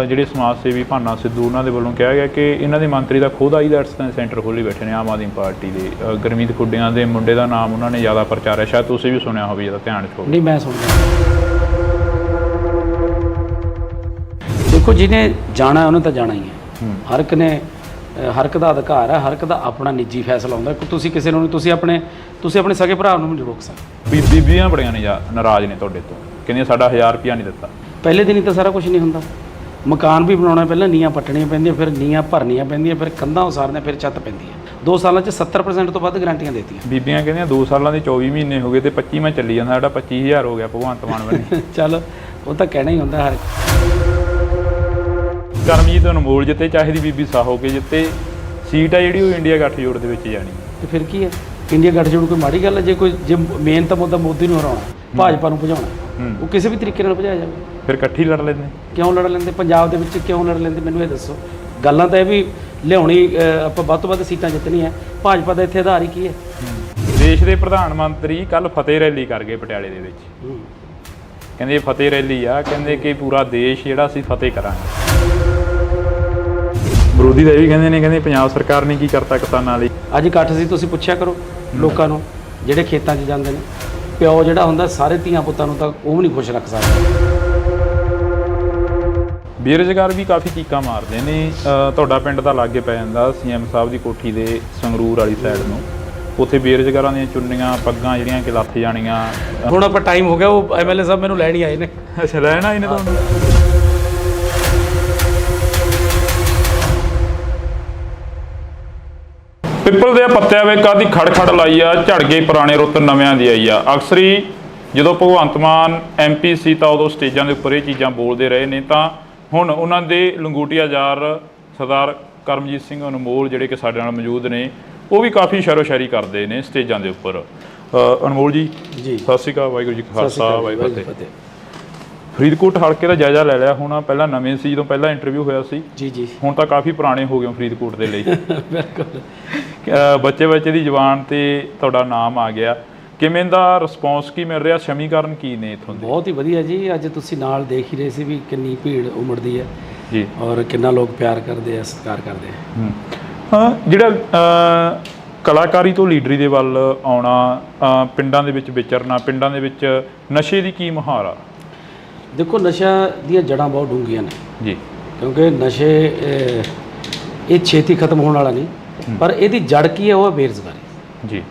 ਜਿਹੜੇ ਸਮਾਜ ਸੇਵੀ ਭਾਨਾ ਸਿੱਧੂ ਉਹਨਾਂ ਦੇ ਵੱਲੋਂ ਕਿਹਾ ਗਿਆ ਕਿ ਇਹਨਾਂ ਦੇ ਮੰਤਰੀ ਦਾ ਖੁਦ ਆਈਲੈਟਸ ਸੈਂਟਰ ਖੋਲ੍ਹੀ ਬੈਠੇ ਨੇ ਆਮ ਆਦਮੀ ਪਾਰਟੀ ਦੇ। ਗੁਰਮੀਤ ਖੁੱਡੀਆਂ ਦੇ ਮੁੰਡੇ ਦਾ ਨਾਮ ਉਹਨਾਂ ਨੇ ਜ਼ਿਆਦਾ ਪ੍ਰਚਾਰਿਆ, ਸ਼ਾਇਦ ਤੁਸੀਂ ਵੀ ਸੁਣਿਆ ਹੋਵੇ, ਇਹਦਾ ਧਿਆਨ ਚ ਹੋਵੇ। ਨਹੀਂ, ਮੈਂ ਸੁਣਿਆ। ਦੇਖੋ, ਜਿਹਨੇ ਜਾਣਾ ਉਹਨੇ ਤਾਂ ਜਾਣਾ ਹੀ ਹੈ। ਹਰ ਇੱਕ ਦਾ ਅਧਿਕਾਰ ਹੈ, ਹਰ ਇੱਕ ਦਾ ਆਪਣਾ ਨਿੱਜੀ ਫੈਸਲਾ ਹੁੰਦਾ। ਤੁਸੀਂ ਕਿਸੇ ਨੂੰ ਤੁਸੀਂ ਆਪਣੇ ਸਕੇ ਭਰਾ ਨੂੰ ਨਹੀਂ ਰੋਕ ਸਕਦੇ। ਬੀਬੀਆਂ ਬੜੀਆਂ ਨੇ ਨਾਰਾਜ਼ ਨੇ ਤੁਹਾਡੇ ਤੋਂ, ਕਹਿੰਦੀਆਂ ਸਾਡਾ 1000 ਰੁਪਇਆ ਨਹੀਂ ਦਿੱਤਾ। ਪਹਿਲੇ ਦਿਨ ਹੀ ਤਾਂ ਸਾਰਾ ਕੁਝ ਨਹੀਂ ਹੁੰਦਾ। ਮਕਾਨ ਵੀ ਬਣਾਉਣਾ, ਪਹਿਲਾਂ ਨੀਆਂ ਪੱਟਣੀਆਂ ਪੈਂਦੀਆਂ, ਫਿਰ ਨੀਆਂ ਭਰਨੀਆਂ ਪੈਂਦੀਆਂ, ਫਿਰ ਕੰਧਾਂ ਉਸਾਰਨੀਆਂ, ਫਿਰ ਛੱਤ ਪੈਂਦੀ ਹੈ। 2 ਸਾਲਾਂ 'ਚ 70% ਤੋਂ ਵੱਧ ਗਰੰਟੀਆਂ ਦੇਤੀਆਂ। ਬੀਬੀਆਂ ਕਹਿੰਦੀਆਂ 2 ਸਾਲਾਂ ਦੇ 24 ਮਹੀਨੇ ਹੋ ਗਏ ਤੇ 25ਵਾਂ ਚੱਲੀ ਜਾਂਦਾ, ਸਾਡਾ 25,000 ਹੋ ਗਿਆ ਭਗਵੰਤ ਮਾਨ ਬਣੇ। ਚੱਲ, ਉਹ ਤਾਂ ਕਹਿਣਾ ਹੀ ਹੁੰਦਾ ਹਰ। ਕਰਮਜੀਤ ਅਨਮੋਲ ਜਿੱਤੇ, ਚਾਹੇ ਦੀ ਬੀਬੀ ਸਾਹੋ ਕੇ ਜਿੱਤੇ, ਸੀਟ ਆ ਜਿਹੜੀ ਉਹ ਇੰਡੀਆ ਗੱਠਜੋੜ ਦੇ ਵਿੱਚ ਜਾਣੀ। ਤੇ ਫਿਰ ਕੀ ਹੈ, ਇੰਡੀਆ ਗੱਠਜੋੜ ਕੋਈ ਮਾੜੀ ਗੱਲ ਹੈ? ਜੇ ਮੇਨ ਤਾਂ ਮੁੱਦਾ ਮੋਦੀ ਨੂੰ ਹਰਾਉਣਾ, ਭਾਜਪਾ ਨੂੰ ਭਜਾਉਣਾ, ਉਹ ਕਿਸੇ ਵੀ ਤਰੀਕੇ ਨਾਲ ਭਜਾਇਆ ਜਾਵੇ। ਫਿਰ ਇਕੱਠੀ ਲੜ ਲੈਂਦੇ? ਕਿਉਂ ਲੜ ਲੈਂਦੇ? ਪੰਜਾਬ ਦੇ ਵਿੱਚ ਕਿਉਂ ਲੜ ਲੈਂਦੇ, ਮੈਨੂੰ ਇਹ ਦੱਸੋ। ਗੱਲਾਂ ਤਾਂ ਇਹ ਵੀ ਲਿਆਉਣੀ, ਆਪਾਂ ਵੱਧ ਤੋਂ ਵੱਧ ਸੀਟਾਂ ਜਿੱਤਣੀਆਂ। ਭਾਜਪਾ ਦਾ ਇੱਥੇ ਆਧਾਰ ਹੀ ਕੀ ਹੈ? ਦੇਸ਼ ਦੇ ਪ੍ਰਧਾਨ ਮੰਤਰੀ ਕੱਲ ਫਤਿਹ ਰੈਲੀ ਕਰ ਗਏ ਪਟਿਆਲੇ ਦੇ ਵਿੱਚ। ਕਹਿੰਦੇ ਫਤਿਹ ਰੈਲੀ ਆ, ਕਹਿੰਦੇ ਕਿ ਪੂਰਾ ਦੇਸ਼ ਜਿਹੜਾ ਅਸੀਂ ਫਤਿਹ ਕਰਾਂਗੇ। ਵਿਰੋਧੀ ਤਾਂ ਇਹ ਵੀ ਕਹਿੰਦੇ ਪੰਜਾਬ ਸਰਕਾਰ ਨੇ ਕੀ ਕਰਤਾ ਕਿਸਾਨਾਂ ਲਈ। ਅੱਜ ਇਕੱਠ ਸੀ, ਤੁਸੀਂ ਪੁੱਛਿਆ ਕਰੋ ਲੋਕਾਂ ਨੂੰ ਜਿਹੜੇ ਖੇਤਾਂ 'ਚ ਜਾਂਦੇ ਨੇ। ਪਿਓ ਜਿਹੜਾ ਹੁੰਦਾ ਸਾਰੇ ਧੀਆਂ ਪੁੱਤਾਂ ਨੂੰ ਤਾਂ ਉਹ ਵੀ ਨਹੀਂ ਖੁਸ਼ ਰੱਖ ਸਕਦਾ। ਬੇਰੁਜ਼ਗਾਰ ਵੀ ਕਾਫੀ ਚੀਕਾਂ ਮਾਰਦੇ ਨੇ। ਤੁਹਾਡਾ ਪਿੰਡ ਤਾਂ ਲਾਗੇ ਪੈ ਜਾਂਦਾ CM ਸਾਹਿਬ ਦੀ ਕੋਠੀ ਦੇ ਸੰਗਰੂਰ ਵਾਲੀ ਸਾਈਡ ਨੂੰ, ਉੱਥੇ ਬੇਰੁਜ਼ਗਾਰਾਂ ਦੀਆਂ ਚੁੰਨੀਆਂ ਪੱਗਾਂ ਜਿਹੜੀਆਂ ਕਿ ਲੱਥ ਜਾਣੀਆਂ। ਹੁਣ ਆਪਾਂ ਟਾਈਮ ਹੋ ਗਿਆ, ਉਹ MLA ਸਾਹਿਬ ਮੈਨੂੰ ਲੈਣ ਹੀ ਆਏ ਨੇ। ਅੱਛਾ, ਲੈਣ ਆਏ ਨੇ ਤੁਹਾਨੂੰ? ਪਿੱਪਲ ਦੇ ਪੱਤਿਆਂ ਵੇ ਕਾਦੀ ਖੜ ਲਾਈ ਆ, ਝੜ ਗਈ ਪੁਰਾਣੇ ਰੁੱਤ ਨਵਿਆਂ ਦੀ ਆਈ ਆ। ਅਕਸਰ ਹੀ ਜਦੋਂ ਭਗਵੰਤ ਮਾਨ MP ਸੀ ਤਾਂ ਉਦੋਂ ਸਟੇਜਾਂ ਦੇ ਉੱਪਰ ਇਹ ਚੀਜ਼ਾਂ ਬੋਲਦੇ ਰਹੇ ਨੇ, ਤਾਂ ਹੁਣ ਉਹਨਾਂ ਦੇ ਲੰਗੂਟੀਆ ਯਾਰ ਸਰਦਾਰ ਕਰਮਜੀਤ ਸਿੰਘ ਅਨਮੋਲ ਜਿਹੜੇ ਕਿ ਸਾਡੇ ਨਾਲ ਮੌਜੂਦ ਨੇ, ਉਹ ਵੀ ਕਾਫੀ ਸ਼ਾਇਰੀ ਕਰਦੇ ਨੇ ਸਟੇਜਾਂ ਦੇ ਉੱਪਰ। ਅਨਮੋਲ ਜੀ, ਸਤਿ ਸ਼੍ਰੀ ਅਕਾਲ। ਵਾਹਿਗੁਰੂ ਜੀ ਕਾ ਖਾਲਸਾ, ਵਾਹਿਗੁਰੂ ਜੀ ਕੀ ਫਤਿਹ। ਫਰੀਦਕੋਟ ਹਲਕੇ ਦਾ ਜਾਇਜ਼ਾ ਲੈ ਲਿਆ ਹੋਣਾ? ਪਹਿਲਾਂ ਨਵੇਂ ਸੀ ਜਦੋਂ ਪਹਿਲਾਂ ਇੰਟਰਵਿਊ ਹੋਇਆ ਸੀ। ਜੀ। ਹੁਣ ਤਾਂ ਕਾਫੀ ਪੁਰਾਣੇ ਹੋ ਗਏ ਫਰੀਦਕੋਟ ਦੇ ਲਈ। ਬਿਲਕੁਲ। ਬੱਚੇ ਦੀ ਜ਼ੁਬਾਨ ਤੇ ਤੁਹਾਡਾ ਨਾਮ ਆ ਗਿਆ। ਕਿਵੇਂ ਦਾ ਰਿਸਪੌਂਸ ਕੀ ਮਿਲ ਰਿਹਾ? ਸਮੀਕਰਨ ਕੀ ਨੇ ਇੱਥੋਂ ਦੇ? ਬਹੁਤ ਹੀ ਵਧੀਆ ਜੀ। ਅੱਜ ਤੁਸੀਂ ਨਾਲ ਦੇਖ ਹੀ ਰਹੇ ਸੀ ਵੀ ਕਿੰਨੀ ਭੀੜ ਉਮੜਦੀ ਹੈ ਜੀ, ਔਰ ਕਿੰਨਾ ਲੋਕ ਪਿਆਰ ਕਰਦੇ ਆ, ਸਤਿਕਾਰ ਕਰਦੇ ਆ। ਹਾਂ, ਜਿਹੜਾ ਕਲਾਕਾਰੀ ਤੋਂ ਲੀਡਰੀ ਦੇ ਵੱਲ ਆਉਣਾ, ਪਿੰਡਾਂ ਦੇ ਵਿੱਚ ਵਿਚਰਨਾ, ਪਿੰਡਾਂ ਦੇ ਵਿੱਚ ਨਸ਼ੇ ਦੀ ਕੀ ਮੁਹਾਰ ਆ? ਦੇਖੋ, ਨਸ਼ਾ ਦੀਆਂ ਜੜ੍ਹਾਂ ਬਹੁਤ ਡੂੰਘੀਆਂ ਨੇ ਜੀ, ਕਿਉਂਕਿ ਨਸ਼ੇ ਇਹ ਛੇਤੀ ਖਤਮ ਹੋਣ ਵਾਲਾ ਨਹੀਂ, ਪਰ ਇਹਦੀ ਜੜ ਕੀ ਹੈ? ਉਹ ਹੈ ਬੇਰੁਜ਼ਗਾਰੀ ਜੀ।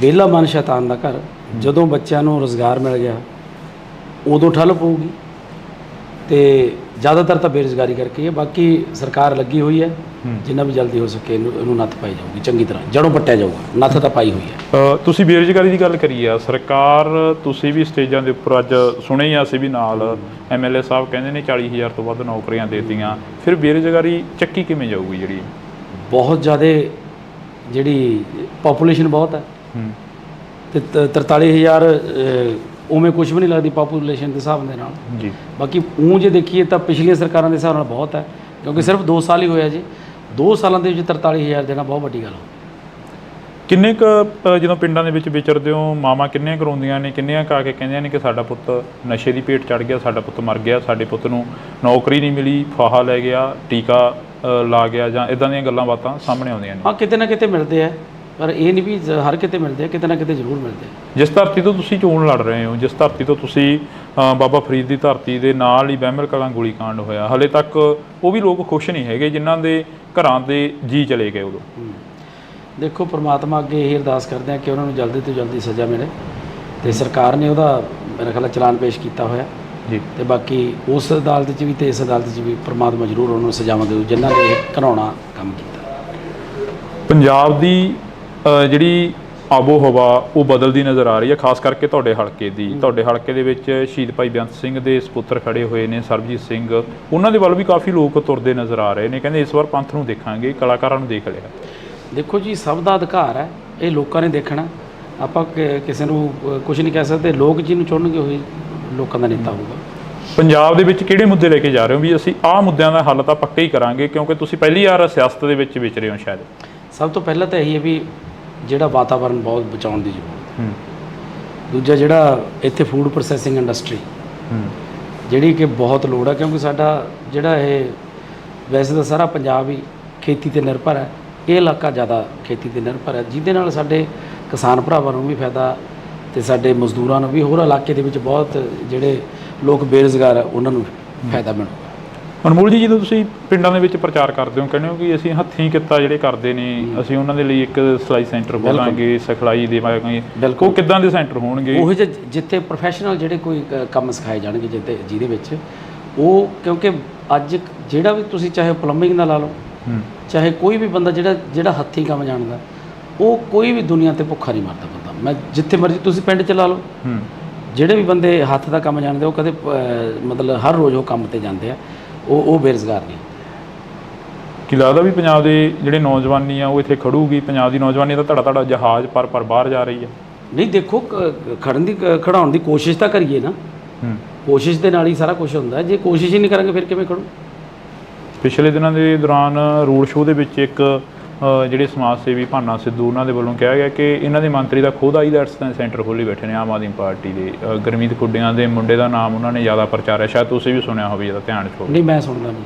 ਵਿਹਲਾ ਮਨ ਸ਼ੈਤਾਨ ਦਾ ਘਰ। ਜਦੋਂ ਬੱਚਿਆਂ ਨੂੰ ਰੁਜ਼ਗਾਰ ਮਿਲ ਗਿਆ ਉਦੋਂ ਠੱਲ ਪਊਗੀ, ਤੇ ਜ਼ਿਆਦਾਤਰ ਤਾਂ ਬੇਰੁਜ਼ਗਾਰੀ ਕਰਕੇ ਹੈ। ਬਾਕੀ ਸਰਕਾਰ ਲੱਗੀ ਹੋਈ ਹੈ, ਜਿੰਨਾ ਵੀ ਜਲਦੀ ਹੋ ਸਕੇ ਇਹਨੂੰ ਨੱਥ ਪਾਈ ਜਾਊਗੀ, ਚੰਗੀ ਤਰ੍ਹਾਂ ਜੜੋਂ ਪੱਟਿਆ ਜਾਊਗਾ। ਨੱਥ ਤਾਂ ਪਾਈ ਹੋਈ ਹੈ। ਤੁਸੀਂ ਬੇਰੁਜ਼ਗਾਰੀ ਦੀ ਗੱਲ ਕਰੀ ਆ, ਸਰਕਾਰ ਤੁਸੀਂ ਵੀ ਸਟੇਜਾਂ ਦੇ ਉੱਪਰ ਅੱਜ ਸੁਣੇ ਹੀ ਅਸੀਂ ਵੀ ਨਾਲ MLA ਸਾਹਿਬ ਕਹਿੰਦੇ ਨੇ 40,000 ਤੋਂ ਵੱਧ ਨੌਕਰੀਆਂ ਦੇ ਦਿੱਤੀਆਂ, ਫਿਰ ਬੇਰੁਜ਼ਗਾਰੀ ਚੱਕੀ ਕਿਵੇਂ ਜਾਊਗੀ ਜਿਹੜੀ? ਬਹੁਤ ਜ਼ਿਆਦਾ ਜਿਹੜੀ ਪਾਪੂਲੇਸ਼ਨ ਬਹੁਤ ਹੈ ਤੇ 43,000 ਉਵੇਂ ਕੁਝ ਵੀ ਨਹੀਂ ਲੱਗਦੀ ਪਾਪੂਲੇਸ਼ਨ ਦੇ ਹਿਸਾਬ ਦੇ ਨਾਲ। ਜੀ ਬਾਕੀ ਜੇ ਦੇਖੀਏ ਤਾਂ ਪਿਛਲੀਆਂ ਸਰਕਾਰਾਂ ਦੇ ਹਿਸਾਬ ਨਾਲ ਬਹੁਤ ਹੈ, ਕਿਉਂਕਿ ਸਿਰਫ 2 ਸਾਲ ਹੀ ਹੋਇਆ ਜੀ। 2 ਸਾਲਾਂ ਦੇ ਵਿੱਚ 43,000 ਦੇਣਾ ਬਹੁਤ ਵੱਡੀ ਗੱਲ ਹੋ। ਕਿੰਨੇ ਕੁ ਜਦੋਂ ਪਿੰਡਾਂ ਦੇ ਵਿੱਚ ਵਿਚਰਦੇ ਹੋ, ਮਾਵਾਂ ਕਿੰਨੀਆਂ ਕਰਾਉਂਦੀਆਂ ਨੇ, ਕਿੰਨੀਆਂ ਕਾ ਕੇ ਕਹਿੰਦੀਆਂ ਨੇ ਕਿ ਸਾਡਾ ਪੁੱਤ ਨਸ਼ੇ ਦੀ ਭੇਟ ਚੜ੍ਹ ਗਿਆ, ਸਾਡਾ ਪੁੱਤ ਮਰ ਗਿਆ, ਸਾਡੇ ਪੁੱਤ ਨੂੰ ਨੌਕਰੀ ਨਹੀਂ ਮਿਲੀ, ਫਾਹਾ ਲੈ ਗਿਆ, ਟੀਕਾ ਲਾ ਗਿਆ, ਜਾਂ ਇਦਾਂ ਦੀਆਂ ਗੱਲਾਂ ਬਾਤਾਂ ਸਾਹਮਣੇ ਆਉਂਦੀਆਂ ਨੇ? ਹਾਂ, ਕਿਤੇ ਨਾ ਕਿਤੇ ਮਿਲਦੇ ਆ, ਪਰ ਇਹ ਨਹੀਂ ਵੀ ਹਰ ਕਿਤੇ ਮਿਲਦੇ ਆ, ਕਿਤੇ ਨਾ ਕਿਤੇ ਜ਼ਰੂਰ ਮਿਲਦੇ ਆ। ਜਿਸ ਧਰਤੀ ਤੋਂ ਤੁਸੀਂ ਚੋਣ ਲੜ ਰਹੇ ਹੋ, ਜਿਸ ਧਰਤੀ ਤੋਂ ਤੁਸੀਂ ਬਾਬਾ ਫਰੀਦ ਦੀ ਧਰਤੀ ਦੇ ਨਾਲ ਹੀ ਬਹਿਮਲ ਕਲਾਂ ਗੋਲੀकांड ਹੋਇਆ, ਹਲੇ ਤੱਕ ਉਹ ਵੀ ਲੋਕ ਖੁਸ਼ ਨਹੀਂ ਹੈਗੇ ਜਿਨ੍ਹਾਂ ਦੇ ਘਰਾਂ ਦੇ ਜੀ ਚਲੇ ਗਏ ਉਦੋਂ। ਦੇਖੋ, ਪ੍ਰਮਾਤਮਾ ਅੱਗੇ ਇਹ ਅਰਦਾਸ ਕਰਦੇ ਆ ਕਿ ਉਹਨਾਂ ਨੂੰ ਜਲਦੀ ਤੋਂ ਜਲਦੀ ਸਜ਼ਾ ਮਿਲੇ, ਤੇ ਸਰਕਾਰ ਨੇ ਉਹਦਾ ਮੇਰਾ ਖਿਆਲ ਚਲਾਨ ਪੇਸ਼ ਕੀਤਾ ਹੋਇਆ ਜੀ। ਤੇ ਬਾਕੀ ਉਸ ਅਦਾਲਤ 'ਚ ਵੀ ਤੇ ਇਸ ਅਦਾਲਤ 'ਚ ਵੀ ਪ੍ਰਮਾਤਮਾ ਜ਼ਰੂਰ ਉਹਨਾਂ ਨੂੰ ਸਜ਼ਾਵਾਂ ਦੇਊ ਜਿਨ੍ਹਾਂ ਨੇ ਇਹ ਘਿਨਾਉਣਾ ਕੰਮ ਕੀਤਾ। ਪੰਜਾਬ ਦੀ ਜਿਹੜੀ ਆਬੋ ਹਵਾ ਉਹ ਬਦਲਦੀ ਨਜ਼ਰ ਆ ਰਹੀ ਹੈ, ਖਾਸ ਕਰਕੇ ਤੁਹਾਡੇ ਹਲਕੇ ਦੀ। ਤੁਹਾਡੇ ਹਲਕੇ ਦੇ ਵਿੱਚ ਸ਼ਹੀਦ ਭਾਈ ਬੇਅੰਤ ਸਿੰਘ ਦੇ ਸਪੁੱਤਰ ਖੜੇ ਹੋਏ ਨੇ, ਸਰਬਜੀਤ ਸਿੰਘ, ਉਹਨਾਂ ਦੇ ਵੱਲ ਵੀ ਕਾਫੀ ਲੋਕ ਤੁਰਦੇ ਨਜ਼ਰ ਆ ਰਹੇ ਨੇ, ਕਹਿੰਦੇ ਇਸ ਵਾਰ ਪੰਥ ਨੂੰ ਦੇਖਾਂਗੇ, ਕਲਾਕਾਰਾਂ ਨੂੰ ਦੇਖ ਲਿਆ। ਦੇਖੋ ਜੀ, ਸਭ ਦਾ ਅਧਿਕਾਰ ਹੈ, ਇਹ ਲੋਕਾਂ ਨੇ ਦੇਖਣਾ। ਆਪਾਂ ਕਿਸੇ ਨੂੰ ਕੁਝ ਨਹੀਂ ਕਹਿ ਸਕਦੇ। ਲੋਕ ਜਿਹਨੂੰ ਚੁਣਨਗੇ ਉਹੀ ਲੋਕਾਂ ਦਾ ਨੇਤਾ ਹੋਊਗਾ। ਪੰਜਾਬ ਦੇ ਵਿੱਚ ਕਿਹੜੇ ਮੁੱਦੇ ਲੈ ਕੇ ਜਾ ਰਹੇ ਹੋ ਵੀ ਅਸੀਂ ਆਹ ਮੁੱਦਿਆਂ ਦਾ ਹੱਲ ਤਾਂ ਪੱਕਾ ਹੀ ਕਰਾਂਗੇ, ਕਿਉਂਕਿ ਤੁਸੀਂ ਪਹਿਲੀ ਵਾਰ ਸਿਆਸਤ ਦੇ ਵਿੱਚ ਵਿਚਰੇ ਹੋ ਸ਼ਾਇਦ? ਸਭ ਤੋਂ ਪਹਿਲਾਂ ਤਾਂ ਇਹੀ ਹੈ ਵੀ ਜਿਹੜਾ ਵਾਤਾਵਰਨ ਬਹੁਤ ਬਚਾਉਣ ਦੀ ਜ਼ਰੂਰਤ ਹੈ। ਦੂਜਾ, ਜਿਹੜਾ ਇੱਥੇ ਫੂਡ ਪ੍ਰੋਸੈਸਿੰਗ ਇੰਡਸਟਰੀ ਜਿਹੜੀ ਕਿ ਬਹੁਤ ਲੋੜ ਹੈ, ਕਿਉਂਕਿ ਸਾਡਾ ਜਿਹੜਾ ਇਹ ਵੈਸੇ ਤਾਂ ਸਾਰਾ ਪੰਜਾਬ ਹੀ ਖੇਤੀ 'ਤੇ ਨਿਰਭਰ ਹੈ, ਇਹ ਇਲਾਕਾ ਜ਼ਿਆਦਾ ਖੇਤੀ 'ਤੇ ਨਿਰਭਰ ਹੈ, ਜਿਹਦੇ ਨਾਲ ਸਾਡੇ ਕਿਸਾਨ ਭਰਾਵਾਂ ਨੂੰ ਵੀ ਫਾਇਦਾ ਤੇ ਸਾਡੇ ਮਜ਼ਦੂਰਾਂ ਨੂੰ ਵੀ, ਹੋਰ ਇਲਾਕੇ ਦੇ ਵਿੱਚ ਬਹੁਤ ਜਿਹੜੇ ਲੋਕ ਬੇਰੁਜ਼ਗਾਰ ਹੈ ਉਹਨਾਂ ਨੂੰ ਫਾਇਦਾ ਮਿਲੂਗਾ। ਅਨਮੋਲ ਜੀ, ਜਦੋਂ ਤੁਸੀਂ ਪਿੰਡਾਂ ਦੇ ਵਿੱਚ ਪ੍ਰਚਾਰ ਕਰਦੇ ਹੋ, ਕਹਿੰਦੇ ਹੋ ਕਿ ਅਸੀਂ ਹੱਥੀਂ ਕਿੱਤਾ ਜਿਹੜੇ ਕਰਦੇ ਨੇ, ਅਸੀਂ ਉਹਨਾਂ ਦੇ ਲਈ ਇੱਕ ਸਿਲਾਈ ਸੈਂਟਰ ਖੋਲਾਂਗੇ, ਸਿਖਲਾਈ ਦੇਵਾਂਗੇ, ਉਹ ਕਿੱਦਾਂ ਦੇ ਸੈਂਟਰ ਹੋਣਗੇ? ਉਹ ਜਿੱਥੇ ਪ੍ਰੋਫੈਸ਼ਨਲ ਜਿਹੜੇ ਕੋਈ ਕੰਮ ਸਿਖਾਏ ਜਾਣਗੇ, ਜਿਹਦੇ ਵਿੱਚ ਉਹ, ਕਿਉਂਕਿ ਅੱਜ ਜਿਹੜਾ ਵੀ ਤੁਸੀਂ ਚਾਹੇ ਪਲੰਬਿੰਗ ਦਾ ਲਾ ਲਓ, ਚਾਹੇ ਕੋਈ ਵੀ ਬੰਦਾ ਜਿਹੜਾ ਹੱਥੀਂ ਕੰਮ ਜਾਣਦਾ, ਉਹ ਕੋਈ ਵੀ ਦੁਨੀਆ 'ਤੇ ਭੁੱਖਾ ਨਹੀਂ ਮਰਦਾ ਬੰਦਾ। ਮੈਂ ਜਿੱਥੇ ਮਰਜ਼ੀ ਤੁਸੀਂ ਪਿੰਡ 'ਚ ਲਾ ਲਓ, ਜਿਹੜੇ ਵੀ ਬੰਦੇ ਹੱਥ ਦਾ ਕੰਮ ਜਾਣਦੇ ਉਹ ਕਦੇ ਮਤਲਬ ਹਰ ਰੋਜ਼ ਉਹ ਕੰਮ 'ਤੇ ਜਾਂਦੇ ਆ, ਉਹ ਬੇਰੁਜ਼ਗਾਰ ਨਹੀਂ। ਕੀ ਲੱਗਦਾ ਵੀ ਪੰਜਾਬ ਦੇ ਜਿਹੜੇ ਨੌਜਵਾਨੀ ਆ ਉਹ ਇੱਥੇ ਖੜੂਗੀ? ਪੰਜਾਬ ਦੀ ਨੌਜਵਾਨੀ ਦਾ ਧੜਾ ਜਹਾਜ਼ ਪਰ ਬਾਹਰ ਜਾ ਰਹੀ ਹੈ। ਨਹੀਂ, ਦੇਖੋ, ਖੜਾਉਣ ਦੀ ਕੋਸ਼ਿਸ਼ ਤਾਂ ਕਰੀਏ ਨਾ। ਕੋਸ਼ਿਸ਼ ਦੇ ਨਾਲ ਹੀ ਸਾਰਾ ਕੁਝ ਹੁੰਦਾ। ਜੇ ਕੋਸ਼ਿਸ਼ ਹੀ ਨਹੀਂ ਕਰਾਂਗੇ ਫਿਰ ਕਿਵੇਂ ਖੜੂ? ਪਿਛਲੇ ਦਿਨਾਂ ਦੇ ਦੌਰਾਨ ਰੋਡ ਸ਼ੋਅ ਦੇ ਵਿੱਚ ਇੱਕ ਜਿਹੜੇ ਸਮਾਜ ਸੇਵੀ ਭਾਨਾ ਸਿੱਧੂ, ਉਹਨਾਂ ਦੇ ਵੱਲੋਂ ਕਿਹਾ ਗਿਆ ਕਿ ਇਹਨਾਂ ਦੇ ਮੰਤਰੀ ਦਾ ਖੁਦ ਆਈਲੈਟਸ ਦਾ ਸੈਂਟਰ ਖੋਲ੍ਹੀ ਬੈਠੇ ਨੇ ਆਮ ਆਦਮੀ ਪਾਰਟੀ ਦੇ। ਗੁਰਮੀਤ ਖੁੱਡੀਆਂ ਦੇ ਮੁੰਡੇ ਦਾ ਨਾਮ ਉਹਨਾਂ ਨੇ ਜ਼ਿਆਦਾ ਪ੍ਰਚਾਰਿਆ, ਸ਼ਾਇਦ ਤੁਸੀਂ ਵੀ ਸੁਣਿਆ ਹੋਵੇ, ਇਹਦਾ ਧਿਆਨ 'ਚ ਹੋਵੇ। ਨਹੀਂ, ਮੈਂ ਸੁਣਦਾ ਨਹੀਂ।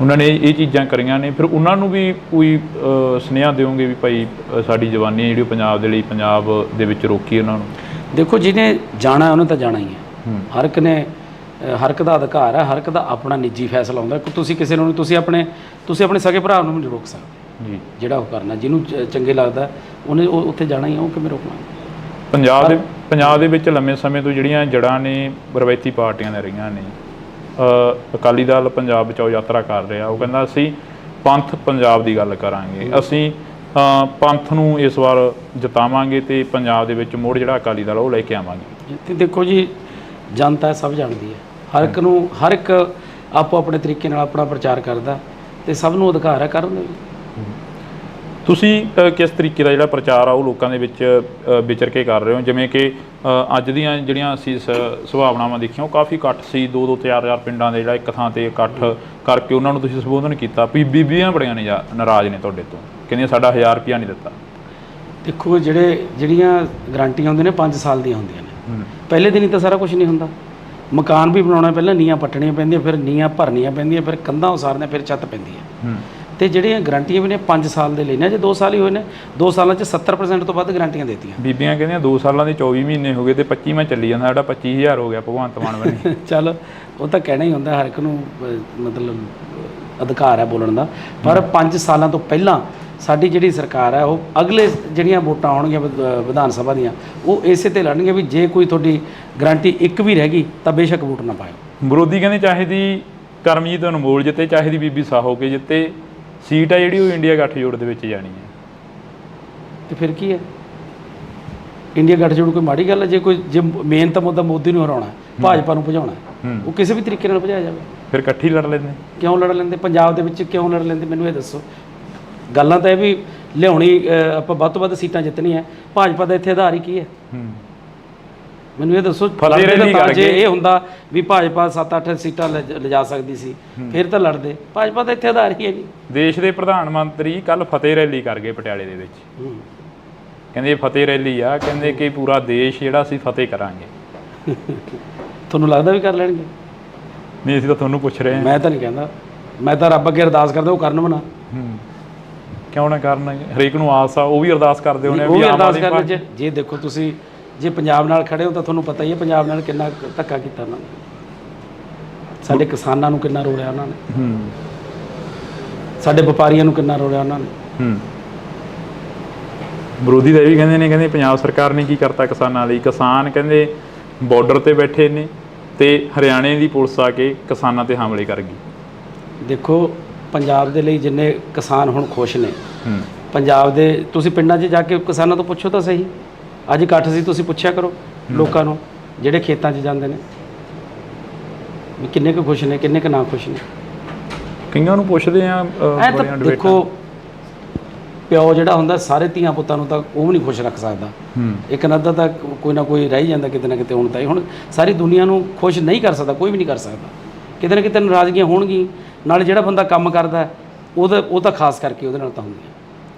ਉਹਨਾਂ ਨੇ ਇਹ ਚੀਜ਼ਾਂ ਕਰੀਆਂ ਨੇ, ਫਿਰ ਉਹਨਾਂ ਨੂੰ ਵੀ ਕੋਈ ਸੁਨੇਹਾ ਦਿਓਗੇ ਵੀ ਭਾਈ ਸਾਡੀ ਜਵਾਨੀ ਜਿਹੜੀ ਪੰਜਾਬ ਦੇ ਲਈ, ਪੰਜਾਬ ਦੇ ਵਿੱਚ ਰੋਕੀ ਉਹਨਾਂ ਨੂੰ? ਦੇਖੋ, ਜਿਹਨੇ ਜਾਣਾ ਉਹਨੇ ਤਾਂ ਜਾਣਾ ਹੀ ਹੈ। ਹਰ ਇੱਕ ਦਾ ਅਧਿਕਾਰ ਹੈ, ਹਰ ਇੱਕ ਦਾ ਆਪਣਾ ਨਿੱਜੀ ਫੈਸਲਾ ਹੁੰਦਾ। ਤੁਸੀਂ ਕਿਸੇ ਨੂੰ ਤੁਸੀਂ ਆਪਣੇ ਸਗੇ ਭਰਾ ਨੂੰ ਨਹੀਂ ਰੋਕ ਸਕਦੇ ਜੀ। ਜਿਹੜਾ ਉਹ ਕਰਨਾ, ਜਿਹਨੂੰ ਚੰਗੇ ਲੱਗਦਾ ਉਹਨੇ ਉੱਥੇ ਜਾਣਾ ਹੀ ਹੈ, ਉਹ ਕਿਵੇਂ ਰੋਕਣਾ? ਪੰਜਾਬ ਦੇ ਵਿੱਚ ਲੰਮੇ ਸਮੇਂ ਤੋਂ ਜਿਹੜੀਆਂ ਜੜ੍ਹਾਂ ਨੇ ਰਵਾਇਤੀ ਪਾਰਟੀਆਂ ਦੀਆਂ ਰਹੀਆਂ ਨੇ। ਅਕਾਲੀ ਦਲ ਪੰਜਾਬ ਬਚਾਓ ਯਾਤਰਾ ਕਰ ਰਿਹਾ, ਉਹ ਕਹਿੰਦਾ ਅਸੀਂ ਪੰਥ ਪੰਜਾਬ ਦੀ ਗੱਲ ਕਰਾਂਗੇ, ਅਸੀਂ ਪੰਥ ਨੂੰ ਇਸ ਵਾਰ ਜਿਤਾਵਾਂਗੇ ਤੇ ਪੰਜਾਬ ਦੇ ਵਿੱਚ ਮੁੜ ਜਿਹੜਾ ਅਕਾਲੀ ਦਲ ਉਹ ਲੈ ਕੇ ਆਵਾਂਗੇ। ਤੇ ਦੇਖੋ ਜੀ, ਜਨਤਾ ਸਭ ਜਾਣਦੀ ਹੈ, ਹਰ ਇੱਕ ਆਪੋ ਆਪਣੇ ਤਰੀਕੇ ਨਾਲ ਆਪਣਾ ਪ੍ਰਚਾਰ ਕਰਦਾ, ਤੇ ਸਭ ਨੂੰ ਅਧਿਕਾਰ ਹੈ ਕਰਨ ਦਾ। ਤੁਸੀਂ ਕਿਸ ਤਰੀਕੇ ਦਾ ਜਿਹੜਾ ਪ੍ਰਚਾਰ ਆ ਉਹ ਲੋਕਾਂ ਦੇ ਵਿੱਚ ਵਿਚਰ ਕੇ ਕਰ ਰਹੇ ਹੋ? ਜਿਵੇਂ ਕਿ ਅੱਜ ਦੀਆਂ ਜਿਹੜੀਆਂ ਅਸੀਂ ਸੁਭਾਵਨਾਵਾਂ ਦੇਖੀਆਂ, ਉਹ ਕਾਫੀ ਇਕੱਠ ਸੀ, 2-2 4-4 ਪਿੰਡਾਂ ਦੇ ਜਿਹੜਾ ਇੱਕ ਥਾਂ 'ਤੇ ਇਕੱਠ ਕਰਕੇ ਉਹਨਾਂ ਨੂੰ ਤੁਸੀਂ ਸੰਬੋਧਨ ਕੀਤਾ। ਬੀਬੀਆਂ ਬੜੀਆਂ ਨਾਰਾਜ਼ ਨੇ ਤੁਹਾਡੇ ਤੋਂ, ਕਹਿੰਦੀਆਂ ਸਾਡਾ 1000 ਰੁਪਇਆ ਨਹੀਂ ਦਿੱਤਾ। ਦੇਖੋ, ਜਿਹੜੀਆਂ ਗਰੰਟੀਆਂ ਹੁੰਦੀਆਂ ਨੇ 5 ਸਾਲ ਦੀਆਂ ਹੁੰਦੀਆਂ ਨੇ। ਪਹਿਲੇ ਦਿਨ ਹੀ ਤਾਂ ਸਾਰਾ ਕੁਝ ਨਹੀਂ ਹੁੰਦਾ। ਮਕਾਨ ਵੀ ਬਣਾਉਣਾ, ਪਹਿਲਾਂ ਨੀਆਂ ਪੱਟਣੀਆਂ ਪੈਂਦੀਆਂ, ਫਿਰ ਨੀਆਂ ਭਰਨੀਆਂ ਪੈਂਦੀਆਂ, ਫਿਰ ਕੰਧਾਂ ਉਸਾਰਨੀਆਂ, ਫਿਰ ਛੱਤ ਪੈਂਦੀ ਹੈ। ਤੇ ਜਿਹੜੀਆਂ ਗਰੰਟੀਆਂ ਵੀ ਨੇ 5 ਸਾਲ ਦੇ ਲੈਣੇ, ਜੇ 2 ਸਾਲ ਹੀ ਹੋਏ ਨੇ, 2 ਸਾਲਾਂ 'ਚ 70% ਤੋਂ ਵੱਧ ਗਰੰਟੀਆਂ ਦੇਤੀਆਂ। ਬੀਬੀਆਂ ਕਹਿੰਦੀਆਂ 2 ਸਾਲਾਂ ਦੇ 24 ਮਹੀਨੇ ਹੋ ਗਏ ਤੇ 25ਵਾਂ ਚੱਲੀ ਜਾਂਦਾ, ਸਾਡਾ 25000 ਹੋ ਗਿਆ ਭਗਵੰਤ ਮਾਨ ਬਣੇ। ਚੱਲ, ਉਹ ਤਾਂ ਕਹਿਣਾ ਹੀ ਹੁੰਦਾ, ਹਰ ਇੱਕ ਨੂੰ ਮਤਲਬ ਅਧਿਕਾਰ ਹੈ ਬੋਲਣ ਦਾ। ਪਰ 5 ਸਾਲਾਂ ਤੋਂ ਪਹਿਲਾਂ ਸਾਡੀ ਜਿਹੜੀ ਸਰਕਾਰ ਹੈ, ਉਹ ਅਗਲੇ ਜਿਹੜੀਆਂ ਵੋਟਾਂ ਆਉਣਗੀਆਂ ਵਿਧਾਨ ਸਭਾ ਦੀਆਂ, ਉਹ ਇਸੇ ਤੇ ਲੜਨਗੇ ਵੀ ਜੇ ਕੋਈ ਤੁਹਾਡੀ ਗਰੰਟੀ ਇੱਕ ਵੀ ਰਹਿ ਗਈ ਤਾਂ ਬੇਸ਼ੱਕ ਵੋਟ ਨਾ ਪਾਇਓ। ਵਿਰੋਧੀ ਕਹਿੰਦੇ ਚਾਹੇ ਦੀ ਕਰਮਜੀਤ ਅਨਮੋਲ ਜਿੱਤੇ, ਚਾਹੇ ਦੀ ਬੀਬੀ ਸਾਹੋ ਕੇ ਜਿੱਤੇ, ਸੀਟ ਆ ਜਿਹੜੀ ਉਹ ਇੰਡੀਆ ਗੱਠਜੋੜ ਦੇ ਵਿੱਚ ਜਾਣੀ ਹੈ। ਤੇ ਫਿਰ ਕੀ ਹੈ? ਇੰਡੀਆ ਗੱਠਜੋੜ ਕੋਈ ਮਾੜੀ ਗੱਲ ਹੈ? ਜੇ ਮੇਨ ਤਾਂ ਮੁੱਦਾ ਮੋਦੀ ਨੂੰ ਹਰਾਉਣਾ, ਭਾਜਪਾ ਨੂੰ ਭਜਾਉਣਾ, ਉਹ ਕਿਸੇ ਵੀ ਤਰੀਕੇ ਨਾਲ ਭਜਾਇਆ ਜਾਵੇ। ਫਿਰ ਇਕੱਠੀ ਲੜ ਲੈਂਦੇ? ਕਿਉਂ ਲੜ ਲੈਂਦੇ? ਪੰਜਾਬ ਦੇ ਵਿੱਚ ਕਿਉਂ ਲੜ ਲੈਂਦੇ? ਮੈਨੂੰ ਇਹ ਦੱਸੋ। ਗੱਲਾਂ ਤਾਂ ਇਹ ਵੀ ਲਿਆਉਣੀ, ਆਪਾਂ ਵੱਧ ਤੋਂ ਵੱਧ ਸੀਟਾਂ ਜਿੱਤਣੀਆਂ। ਭਾਜਪਾ ਦਾ ਇੱਥੇ ਆਧਾਰ ਹੀ ਕੀ ਹੈ? ਮੈਨੂੰ ਇਹ ਦੱਸੋ ਫਤਿਹ ਰੈਲੀ ਜੇ ਕਰਕੇ ਇਹ ਹੁੰਦਾ ਵੀ ਭਾਜਪਾ 7-8 ਸੀਟਾਂ ਲਿਜਾ ਸਕਦੀ ਸੀ ਫਿਰ ਤਾਂ ਲੜਦੇ। ਭਾਜਪਾ ਤਾਂ ਇੱਥੇ ਆਧਾਰ ਹੀ ਹੈ ਨਹੀਂ। ਦੇਸ਼ ਦੇ ਪ੍ਰਧਾਨ ਮੰਤਰੀ ਕੱਲ ਫਤਿਹ ਰੈਲੀ ਕਰ ਗਏ ਪਟਿਆਲੇ ਦੇ ਵਿੱਚ। ਕਹਿੰਦੇ ਫਤਿਹ ਰੈਲੀ ਆ, ਕਹਿੰਦੇ ਕਿ ਪੂਰਾ ਦੇਸ਼ ਜਿਹੜਾ ਅਸੀਂ ਫਤਿਹ ਕਰਾਂਗੇ। ਤੁਹਾਨੂੰ ਲੱਗਦਾ ਵੀ ਕਰ ਲੈਣਗੇ? ਨਹੀਂ, ਅਸੀਂ ਤਾਂ ਤੁਹਾਨੂੰ ਪੁੱਛ ਰਹੇ ਹਾਂ। ਮੈਂ ਤਾਂ ਨਹੀਂ ਕਹਿੰਦਾ, ਮੈਂ ਤਾਂ ਰੱਬ ਅੱਗੇ ਅਰਦਾਸ ਕਰਦਾ ਉਹ ਕਰਨ ਬਣਾ। ਕਿਉਂ ਨਾ ਕਰਨ? ਹਰੇਕ ਨੂੰ ਆਸ ਆ, ਉਹ ਵੀ ਅਰਦਾਸ ਕਰਦੇ ਹੋਣੇ ਉਹ ਵੀ ਅਰਦਾਸ ਕਰਨ। ਜੇ ਦੇਖੋ ਤੁਸੀਂ ਜੇ ਪੰਜਾਬ ਨਾਲ ਖੜੇ ਹੋ ਤਾਂ ਤੁਹਾਨੂੰ ਪਤਾ ਹੀ ਹੈ ਪੰਜਾਬ ਨਾਲ ਕਿੰਨਾ ਧੱਕਾ ਕੀਤਾ ਉਹਨਾਂ ਨੇ। ਸਾਡੇ ਕਿਸਾਨਾਂ ਨੂੰ ਕਿੰਨਾ ਰੋਲਿਆ ਉਹਨਾਂ ਨੇ, ਸਾਡੇ ਵਪਾਰੀਆਂ ਨੂੰ ਕਿੰਨਾ ਰੋਲਿਆ ਉਹਨਾਂ ਨੇ। ਵਿਰੋਧੀ ਤਾਂ ਇਹ ਵੀ ਕਹਿੰਦੇ ਨੇ, ਕਹਿੰਦੇ ਪੰਜਾਬ ਸਰਕਾਰ ਨੇ ਕੀ ਕਰਤਾ ਕਿਸਾਨਾਂ ਲਈ। ਕਿਸਾਨ ਕਹਿੰਦੇ ਬਾਰਡਰ ਤੇ ਬੈਠੇ ਨੇ ਤੇ ਹਰਿਆਣੇ ਦੀ ਪੁਲਿਸ ਆ ਕੇ ਕਿਸਾਨਾਂ ਤੇ ਹਮਲੇ ਕਰ ਗਈ। ਦੇਖੋ ਪੰਜਾਬ ਦੇ ਲਈ ਜਿੰਨੇ ਕਿਸਾਨ ਹੁਣ ਖੁਸ਼ ਨੇ, ਪੰਜਾਬ ਦੇ ਤੁਸੀਂ ਪਿੰਡਾਂ 'ਚ ਜਾ ਕੇ ਕਿਸਾਨਾਂ ਤੋਂ ਪੁੱਛੋ ਤਾਂ ਸਹੀ। ਅੱਜ ਇਕੱਠ ਸੀ, ਤੁਸੀਂ ਪੁੱਛਿਆ ਕਰੋ ਲੋਕਾਂ ਨੂੰ ਜਿਹੜੇ ਖੇਤਾਂ 'ਚ ਜਾਂਦੇ ਨੇ ਵੀ ਕਿੰਨੇ ਕੁ ਖੁਸ਼ ਨੇ, ਕਿੰਨੇ ਕੁ ਨਾ ਖੁਸ਼ ਨੇ। ਕਈਆਂ ਨੂੰ ਪੁੱਛਦੇ ਆ। ਐ ਤਾਂ ਦੇਖੋ ਪਿਓ ਜਿਹੜਾ ਹੁੰਦਾ ਸਾਰੇ ਧੀਆਂ ਪੁੱਤਾਂ ਨੂੰ ਤਾਂ ਉਹ ਵੀ ਨਹੀਂ ਖੁਸ਼ ਰੱਖ ਸਕਦਾ। ਇੱਕ ਨੱਦਾ ਤਾਂ ਕੋਈ ਨਾ ਕੋਈ ਰਹਿ ਜਾਂਦਾ ਕਿਤੇ ਨਾ ਕਿਤੇ। ਹੁਣ ਸਾਰੀ ਦੁਨੀਆ ਨੂੰ ਖੁਸ਼ ਨਹੀਂ ਕਰ ਸਕਦਾ, ਕੋਈ ਵੀ ਨਹੀਂ ਕਰ ਸਕਦਾ। ਕਿਤੇ ਨਾ ਕਿਤੇ ਨਾਰਾਜ਼ਗੀਆਂ ਹੋਣਗੀਆਂ। ਨਾਲ ਜਿਹੜਾ ਬੰਦਾ ਕੰਮ ਕਰਦਾ ਉਹ ਤਾਂ ਖਾਸ ਕਰਕੇ ਉਹਦੇ ਨਾਲ ਤਾਂ ਹੁੰਦੀਆਂ।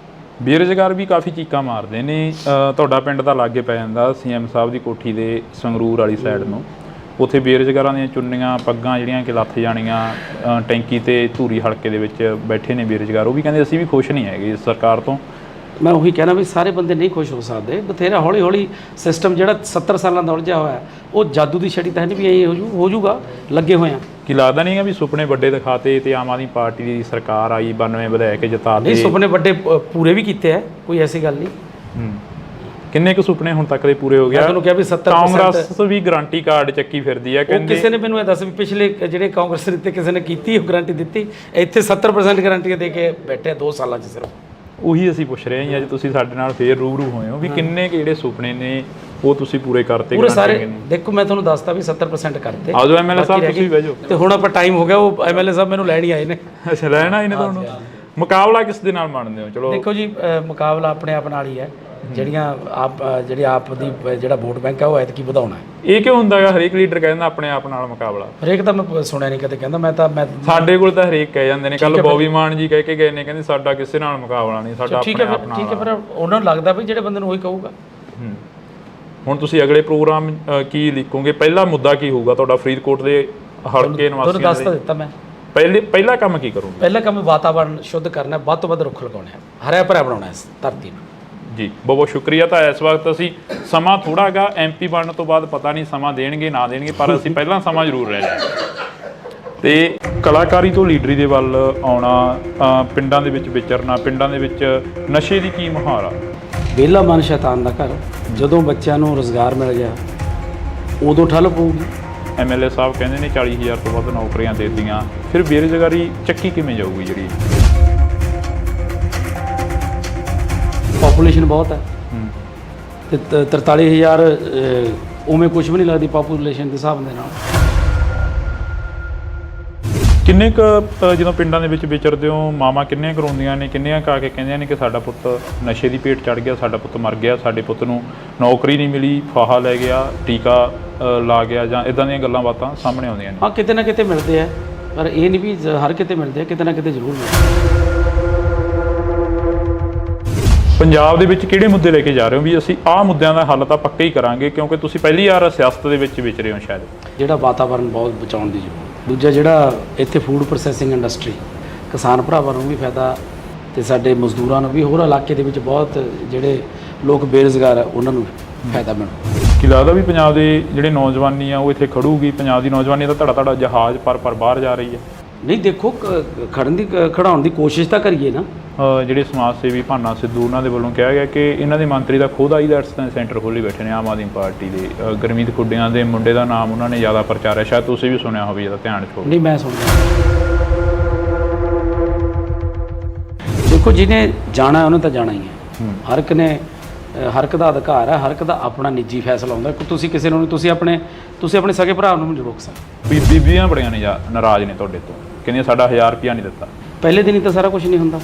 ਬੇਰੁਜ਼ਗਾਰ ਵੀ ਕਾਫੀ ਚੀਕਾਂ ਮਾਰਦੇ ਨੇ। ਤੁਹਾਡਾ ਪਿੰਡ ਤਾਂ ਲਾਗੇ ਪੈ ਜਾਂਦਾ ਸੀਐਮ ਸਾਹਿਬ ਦੀ ਕੋਠੀ ਦੇ ਸੰਗਰੂਰ ਵਾਲੀ ਸਾਈਡ ਨੂੰ। ਉੱਥੇ ਬੇਰੁਜ਼ਗਾਰਾਂ ਦੀਆਂ ਚੁੰਨੀਆਂ ਪੱਗਾਂ ਜਿਹੜੀਆਂ ਕਿ ਲੱਥ ਜਾਣੀਆਂ, ਟੈਂਕੀ ਤੇ ਧੂਰੀ ਹਲਕੇ ਦੇ ਵਿੱਚ ਬੈਠੇ ਨੇ ਬੇਰੁਜ਼ਗਾਰ। ਉਹ ਵੀ ਕਹਿੰਦੇ ਅਸੀਂ ਵੀ ਖੁਸ਼ ਨਹੀਂ ਹੈਗੇ ਇਸ ਸਰਕਾਰ ਤੋਂ। ਮੈਂ ਉਹੀ ਕਹਿਣਾ ਵੀ ਸਾਰੇ ਬੰਦੇ ਨਹੀਂ ਖੁਸ਼ ਹੋ ਸਕਦੇ। ਬਥੇਰਾ ਹੌਲੀ ਹੌਲੀ ਸਿਸਟਮ ਜਿਹੜਾ 70 ਸਾਲਾਂ ਦਾ ਉਲਝਿਆ ਹੋਇਆ ਉਹ ਜਾਦੂ ਦੀ ਛੜੀ ਤਾਂ ਨਹੀਂ ਵੀ ਇਹ ਹੋ ਜੂਗਾ। ਲੱਗੇ ਹੋਏ ਆ। ਕੀ ਲੱਗਦਾ ਨਹੀਂ ਹੈ ਵੀ ਸੁਪਨੇ ਵੱਡੇ ਦਿਖਾਤੇ ਤੇ ਆਮ ਆਦਮੀ ਪਾਰਟੀ ਦੀ ਸਰਕਾਰ ਆਈ 92 ਵਿਧਾਇਕ ਜਿਤਾ ਨਹੀਂ, ਸੁਪਨੇ ਵੱਡੇ ਪੂਰੇ ਵੀ ਕੀਤੇ ਆ, ਕੋਈ ਐਸੀ ਗੱਲ ਨਹੀਂ। ਕਿੰਨੇ ਕੁ ਸੁਪਨੇ ਹੁਣ ਤੱਕ ਦੇ ਪੂਰੇ ਹੋ ਗਿਆ? ਤੁਹਾਨੂੰ ਕਿਹਾ ਵੀ 70% ਕਾਂਗਰਸ ਵੀ ਗਾਰੰਟੀ ਕਾਰਡ ਚੱਕੀ ਫਿਰਦੀ ਆ। ਕਹਿੰਦੇ ਕਿਸੇ ਨੇ ਮੈਨੂੰ ਇਹ ਦੱਸ ਵੀ ਪਿਛਲੇ ਜਿਹੜੇ ਕਾਂਗਰਸ ਦੇ ਕਿਸੇ ਨੇ ਕੀਤੀ ਉਹ ਗਾਰੰਟੀ ਦਿੱਤੀ। ਇੱਥੇ 70% ਗਾਰੰਟੀਆਂ ਦੇ ਕੇ ਬੈਠੇ 2 ਸਾਲਾਂ 'ਚ ਸਿਰਫ। ਉਹੀ ਅਸੀਂ ਪੁੱਛ ਰਹੇ ਹਾਂ ਅੱਜ ਤੁਸੀਂ ਸਾਡੇ ਨਾਲ ਫੇਰ ਰੂਬਰੂ ਹੋਏ ਹੋ ਵੀ ਕਿੰਨੇ ਕਿ ਜਿਹੜੇ ਸੁਪਨੇ ਨੇ ਉਹ ਤੁਸੀਂ ਪੂਰੇ ਕਰਤੇ? ਪੂਰੇ ਸਾਰੇ ਦੇਖੋ ਮੈਂ ਤੁਹਾਨੂੰ ਦੱਸਤਾ ਵੀ 70% ਕਰਤੇ। ਆਜੋ ਐਮਐਲਏ ਸਾਹਿਬ ਤੁਸੀਂ ਵੀ ਬਹਿ ਜਾਓ। ਤੇ ਹੁਣ ਆਪਾਂ ਟਾਈਮ ਹੋ ਗਿਆ, ਉਹ ਐਮਐਲਏ ਸਾਹਿਬ ਮੈਨੂੰ ਲੈਣ ਹੀ ਆਏ ਨੇ। ਅੱਛਾ, ਲੈਣ ਆਏ ਨੇ ਤੁਹਾਨੂੰ। ਮੁਕਾਬਲਾ ਕਿਸ ਦੇ ਨਾਲ ਮੰਨਦੇ ਹੋ? ਚਲੋ ਦੇਖੋ ਜੀ, ਮੁਕਾਬਲਾ ਆਪਣੇ ਆਪ ਨਾਲ ਹੀ ਹੈ। ਜਿਹੜੇ ਆਪ ਦੀ ਜਿਹੜਾ ਵੋਟ ਬੈਂਕ ਹੈ ਉਹ ਐਤਕੀ ਵਧਾਉਣਾ ਹੈ। ਇਹ ਕਿਉਂ ਹੁੰਦਾ ਹੈ? ਹਰੇਕ ਲੀਡਰ ਕਹਿੰਦਾ ਆਪਣੇ ਆਪ ਨਾਲ ਮੁਕਾਬਲਾ। ਹਰੇਕ ਤਾਂ ਮੈਂ ਸੁਣਿਆ ਨਹੀਂ ਕਦੇ ਕਹਿੰਦਾ। ਮੈਂ ਸਾਡੇ ਕੋਲ ਤਾਂ ਹਰੇਕ ਕਹਿ ਜਾਂਦੇ ਨੇ। ਕੱਲ ਬੌਬੀ ਮਾਨ ਜੀ ਕਹਿ ਕੇ ਗਏ ਨੇ, ਕਹਿੰਦੇ ਸਾਡਾ ਕਿਸੇ ਨਾਲ ਮੁਕਾਬਲਾ ਨਹੀਂ, ਸਾਡਾ ਆਪਣੇ ਆਪ ਨਾਲ। ਠੀਕ ਹੈ, ਪਰ ਉਹਨਾਂ ਨੂੰ ਲੱਗਦਾ ਵੀ ਜਿਹੜੇ ਬੰਦੇ ਨੂੰ ਉਹੀ ਕਹੂਗਾ। ਹੁਣ ਤੁਸੀਂ ਅਗਲੇ ਪ੍ਰੋਗਰਾਮ ਕੀ ਲਿਖੋਗੇ? ਪਹਿਲਾ ਮੁੱਦਾ ਕੀ ਹੋਊਗਾ ਤੁਹਾਡਾ ਫਰੀਦਕੋਟ ਦੇ ਹਲਕੇ ਨਿਵਾਸੀਆਂ ਤੁਹਾਨੂੰ ਦੱਸ ਤਾਂ ਦਿੱਤਾ ਮੈਂ। ਪਹਿਲਾ ਕੰਮ ਕੀ ਕਰੋਗੇ? ਪਹਿਲਾ ਕੰਮ ਵਾਤਾਵਰਨ ਸ਼ੁੱਧ ਕਰਨਾ, ਵੱਧ ਤੋਂ ਵੱਧ ਰੁੱਖ ਲਗਾਉਣੇ ਆ, ਹਰਿਆ ਭਰਿਆ ਬਣਾਉਣਾ ਇਸ ਧਰਤੀ ਨੂੰ। ਜੀ ਬਹੁਤ ਬਹੁਤ ਸ਼ੁਕਰੀਆ। ਤਾਂ ਇਸ ਵਕਤ ਅਸੀਂ ਸਮਾਂ ਥੋੜ੍ਹਾ ਹੈਗਾ, ਐਮਪੀ ਬਣਨ ਤੋਂ ਬਾਅਦ ਪਤਾ ਨਹੀਂ ਸਮਾਂ ਦੇਣਗੇ ਨਾ ਦੇਣਗੇ, ਪਰ ਅਸੀਂ ਪਹਿਲਾਂ ਸਮਾਂ ਜ਼ਰੂਰ ਲੈ ਲਿਆ। ਤੇ ਕਲਾਕਾਰੀ ਤੋਂ ਲੀਡਰੀ ਦੇ ਵੱਲ ਆਉਣਾ, ਪਿੰਡਾਂ ਦੇ ਵਿੱਚ ਵਿਚਰਨਾ, ਪਿੰਡਾਂ ਦੇ ਵਿੱਚ ਨਸ਼ੇ ਦੀ ਕੀ ਮੁਹਾਰ ਆ? ਵਿਹਲਾ ਮਨ ਸ਼ੈਤਾਨ ਦਾ ਘਰ। ਜਦੋਂ ਬੱਚਿਆਂ ਨੂੰ ਰੁਜ਼ਗਾਰ ਮਿਲ ਗਿਆ ਉਦੋਂ ਠੱਲ ਪਊਗੀ। ਐਮਐਲਏ ਸਾਹਿਬ ਕਹਿੰਦੇ ਨੇ 40,000 ਤੋਂ ਵੱਧ ਨੌਕਰੀਆਂ ਦੇ ਦਿੱਤੀਆਂ, ਫਿਰ ਬੇਰੁਜ਼ਗਾਰੀ ਚੱਕੀ ਕਿਵੇਂ ਜਾਊਗੀ? ਜਿਹੜੀ ਪਾਪੂਲੇਸ਼ਨ ਬਹੁਤ ਹੈ ਤੇ 43,000 ਉਵੇਂ ਕੁਝ ਵੀ ਨਹੀਂ ਲੱਗਦੀ ਪਾਪੂਲੇਸ਼ਨ ਦੇ ਹਿਸਾਬ ਦੇ ਨਾਲ। ਕਿੰਨੇ ਕੁ ਜਦੋਂ ਪਿੰਡਾਂ ਦੇ ਵਿੱਚ ਵਿਚਰਦੇ ਹੋ, ਮਾਵਾਂ ਕਿੰਨੀਆਂ ਕਰਾਉਂਦੀਆਂ ਨੇ, ਕਿੰਨੀਆਂ ਕਾ ਕੇ ਕਹਿੰਦੀਆਂ ਨੇ ਕਿ ਸਾਡਾ ਪੁੱਤ ਨਸ਼ੇ ਦੀ ਭੇਟ ਚੜ੍ਹ ਗਿਆ, ਸਾਡਾ ਪੁੱਤ ਮਰ ਗਿਆ, ਸਾਡੇ ਪੁੱਤ ਨੂੰ ਨੌਕਰੀ ਨਹੀਂ ਮਿਲੀ, ਫਾਹਾ ਲੈ ਗਿਆ, ਟੀਕਾ ਲਾ ਗਿਆ, ਜਾਂ ਇਦਾਂ ਦੀਆਂ ਗੱਲਾਂ ਬਾਤਾਂ ਸਾਹਮਣੇ ਆਉਂਦੀਆਂ ਨੇ। ਹਾਂ, ਕਿਤੇ ਨਾ ਕਿਤੇ ਮਿਲਦੇ ਆ, ਪਰ ਇਹ ਨਹੀਂ ਵੀ ਹਰ ਕਿਤੇ ਮਿਲਦੇ ਆ, ਕਿਤੇ ਨਾ ਕਿਤੇ ਜ਼ਰੂਰ ਮਿਲਦੇ। ਪੰਜਾਬ ਦੇ ਵਿੱਚ ਕਿਹੜੇ ਮੁੱਦੇ ਲੈ ਕੇ ਜਾ ਰਹੇ ਹੋ ਵੀ ਅਸੀਂ ਆਹ ਮੁੱਦਿਆਂ ਦਾ ਹੱਲ ਤਾਂ ਪੱਕਾ ਹੀ ਕਰਾਂਗੇ, ਕਿਉਂਕਿ ਤੁਸੀਂ ਪਹਿਲੀ ਵਾਰ ਸਿਆਸਤ ਦੇ ਵਿੱਚ ਵਿਚਰੇ ਹੋ ਸ਼ਾਇਦ? ਜਿਹੜਾ ਵਾਤਾਵਰਨ ਬਹੁਤ ਬਚਾਉਣ ਦੀ ਜ਼ਰੂਰਤ। ਦੂਜਾ ਜਿਹੜਾ ਇੱਥੇ ਫੂਡ ਪ੍ਰੋਸੈਸਿੰਗ ਇੰਡਸਟਰੀ, ਕਿਸਾਨ ਭਰਾਵਾਂ ਨੂੰ ਵੀ ਫਾਇਦਾ ਤੇ ਸਾਡੇ ਮਜ਼ਦੂਰਾਂ ਨੂੰ ਵੀ, ਹੋਰ ਇਲਾਕੇ ਦੇ ਵਿੱਚ ਬਹੁਤ ਜਿਹੜੇ ਲੋਕ ਬੇਰੁਜ਼ਗਾਰ ਆ ਉਹਨਾਂ ਨੂੰ ਫਾਇਦਾ ਮਿਲੂ। ਕੀ ਲੱਗਦਾ ਵੀ ਪੰਜਾਬ ਦੇ ਜਿਹੜੇ ਨੌਜਵਾਨੀ ਆ ਉਹ ਇੱਥੇ ਖੜੂਗੀ? ਪੰਜਾਬ ਦੀ ਨੌਜਵਾਨੀ ਦਾ ਧੜਾ ਜਹਾਜ਼ ਪਰ ਬਾਹਰ ਜਾ ਰਹੀ ਹੈ। ਨਹੀਂ ਦੇਖੋ, ਖੜਾਉਣ ਦੀ ਕੋਸ਼ਿਸ਼ ਤਾਂ ਕਰੀਏ ਨਾ। ਜਿਹੜੇ ਸਮਾਜ ਸੇਵੀ ਭਾਨਾ ਸਿੱਧੂ ਉਹਨਾਂ ਦੇ ਵੱਲੋਂ ਕਿਹਾ ਗਿਆ ਕਿ ਇਹਨਾਂ ਦੇ ਮੰਤਰੀ ਦਾ ਖੁਦ ਆਈਲੈਟਸ ਦਾ ਸੈਂਟਰ ਖੋਲ੍ਹੀ ਬੈਠੇ ਨੇ ਆਮ ਆਦਮੀ ਪਾਰਟੀ ਦੇ। ਗੁਰਮੀਤ ਖੁੱਡੀਆਂ ਦੇ ਮੁੰਡੇ ਦਾ ਨਾਮ ਉਹਨਾਂ ਨੇ ਜ਼ਿਆਦਾ ਪ੍ਰਚਾਰਿਆ, ਸ਼ਾਇਦ ਤੁਸੀਂ ਵੀ ਸੁਣਿਆ ਹੋਵੇ, ਜਿਹਦਾ ਧਿਆਨ ਚ ਹੋਵੇ। ਨਹੀਂ, ਮੈਂ ਸੁਣਿਆ। ਦੇਖੋ, ਜਿਹਨੇ ਜਾਣਾ ਉਹਨੇ ਤਾਂ ਜਾਣਾ ਹੀ ਹੈ। ਹਰ ਇੱਕ ਦਾ ਅਧਿਕਾਰ ਹੈ, ਹਰ ਇੱਕ ਦਾ ਆਪਣਾ ਨਿੱਜੀ ਫੈਸਲਾ ਹੁੰਦਾ। ਤੁਸੀਂ ਕਿਸੇ ਨੂੰ ਤੁਸੀਂ ਆਪਣੇ ਸਕੇ ਭਰਾ ਨੂੰ ਨਹੀਂ ਰੋਕ ਸਕਦੇ। ਬੀਬੀਆਂ ਬੜੀਆਂ ਨੇ ਨਾਰਾਜ਼ ਨੇ ਤੁਹਾਡੇ ਤੋਂ, ਕਹਿੰਦੀਆਂ ਸਾਡਾ 1000 ਰੁਪਇਆ ਨਹੀਂ ਦਿੱਤਾ। ਪਹਿਲੇ ਦਿਨ ਹੀ ਤਾਂ ਸਾਰਾ ਕੁਝ ਨਹੀਂ ਹੁੰਦਾ।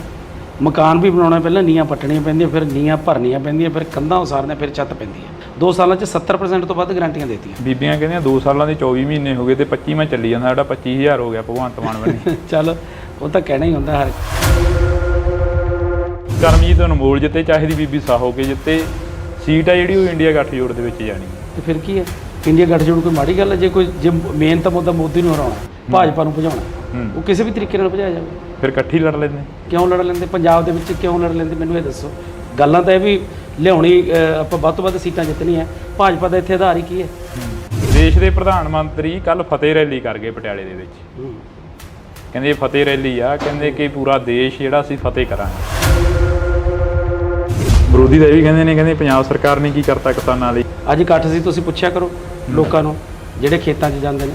ਮਕਾਨ ਵੀ ਬਣਾਉਣਾ, ਪਹਿਲਾਂ ਨੀਹਾਂ ਪੱਟਣੀਆਂ ਪੈਂਦੀਆਂ, ਫਿਰ ਨੀਹਾਂ ਭਰਨੀਆਂ ਪੈਂਦੀਆਂ, ਫਿਰ ਕੰਧਾਂ ਉਸਾਰਨੀਆਂ, ਫਿਰ ਛੱਤ ਪੈਂਦੀ ਹੈ। 2 ਸਾਲਾਂ 'ਚ 70% ਤੋਂ ਵੱਧ ਗਰੰਟੀਆਂ ਦੇਤੀਆਂ। ਬੀਬੀਆਂ ਕਹਿੰਦੀਆਂ 2 ਸਾਲਾਂ ਦੇ 24 ਮਹੀਨੇ ਹੋ ਗਏ ਤੇ 25ਵਾਂ ਚੱਲੀ ਜਾਂਦਾ, ਸਾਡਾ 25000 ਹੋ ਗਿਆ ਭਗਵੰਤ ਮਾਨ ਬਣੇ। ਚੱਲ ਉਹ ਤਾਂ ਕਹਿਣਾ ਹੀ ਹੁੰਦਾ ਹਰ। ਕਰਮਜੀਤ ਅਨਮੋਲ ਜਿੱਤੇ, ਚਾਹੇ ਦੀ ਬੀਬੀ ਸਾਹੋ ਕੇ ਜਿੱਤੇ, ਸੀਟ ਆ ਜਿਹੜੀ ਉਹ ਇੰਡੀਆ ਗੱਠਜੋੜ ਦੇ ਵਿੱਚ ਜਾਣੀ ਹੈ। ਤੇ ਫਿਰ ਕੀ ਹੈ, ਇੰਡੀਆ ਗੱਠਜੋੜ ਕੋਈ ਮਾੜੀ ਗੱਲ ਹੈ? ਜੇ ਮੇਨ ਤਾਂ ਮੁੱਦਾ ਮੋਦੀ ਨੂੰ ਹਰਾਉਣਾ, ਭਾਜਪਾ ਨੂੰ ਭਜਾਉਣਾ, ਉਹ ਕਿਸੇ ਵੀ ਤਰੀਕੇ ਨਾਲ ਭਜਾਇਆ ਜਾਵੇ। ਫਿਰ ਇਕੱਠੀ ਲੜ ਲੈਂਦੇ। ਕਿਉਂ ਲੜ ਲੈਂਦੇ? ਪੰਜਾਬ ਦੇ ਵਿੱਚ ਕਿਉਂ ਲੜ ਲੈਂਦੇ ਮੈਨੂੰ ਇਹ ਦੱਸੋ। ਗੱਲਾਂ ਤਾਂ ਇਹ ਵੀ ਲਿਆਉਣੀ, ਆਪਾਂ ਵੱਧ ਤੋਂ ਵੱਧ ਸੀਟਾਂ ਜਿੱਤਣੀਆਂ। ਭਾਜਪਾ ਦਾ ਇੱਥੇ ਆਧਾਰ ਹੀ ਕੀ ਹੈ? ਦੇਸ਼ ਦੇ ਪ੍ਰਧਾਨ ਮੰਤਰੀ ਕੱਲ ਫਤਿਹ ਰੈਲੀ ਕਰ ਗਏ ਪਟਿਆਲੇ ਦੇ ਵਿੱਚ। ਕਹਿੰਦੇ ਫਤਿਹ ਰੈਲੀ ਆ, ਕਹਿੰਦੇ ਕਿ ਪੂਰਾ ਦੇਸ਼ ਜਿਹੜਾ ਅਸੀਂ ਫਤਿਹ ਕਰਾਂਗੇ। ਵਿਰੋਧੀ ਤਾਂ ਇਹ ਵੀ ਕਹਿੰਦੇ ਨੇ, ਕਹਿੰਦੇ ਪੰਜਾਬ ਸਰਕਾਰ ਨੇ ਕੀ ਕਰਤਾ ਕਿਸਾਨਾਂ ਲਈ। ਅੱਜ ਇਕੱਠ ਸੀ, ਤੁਸੀਂ ਪੁੱਛਿਆ ਕਰੋ ਲੋਕਾਂ ਨੂੰ ਜਿਹੜੇ ਖੇਤਾਂ 'ਚ ਜਾਂਦੇ ਨੇ।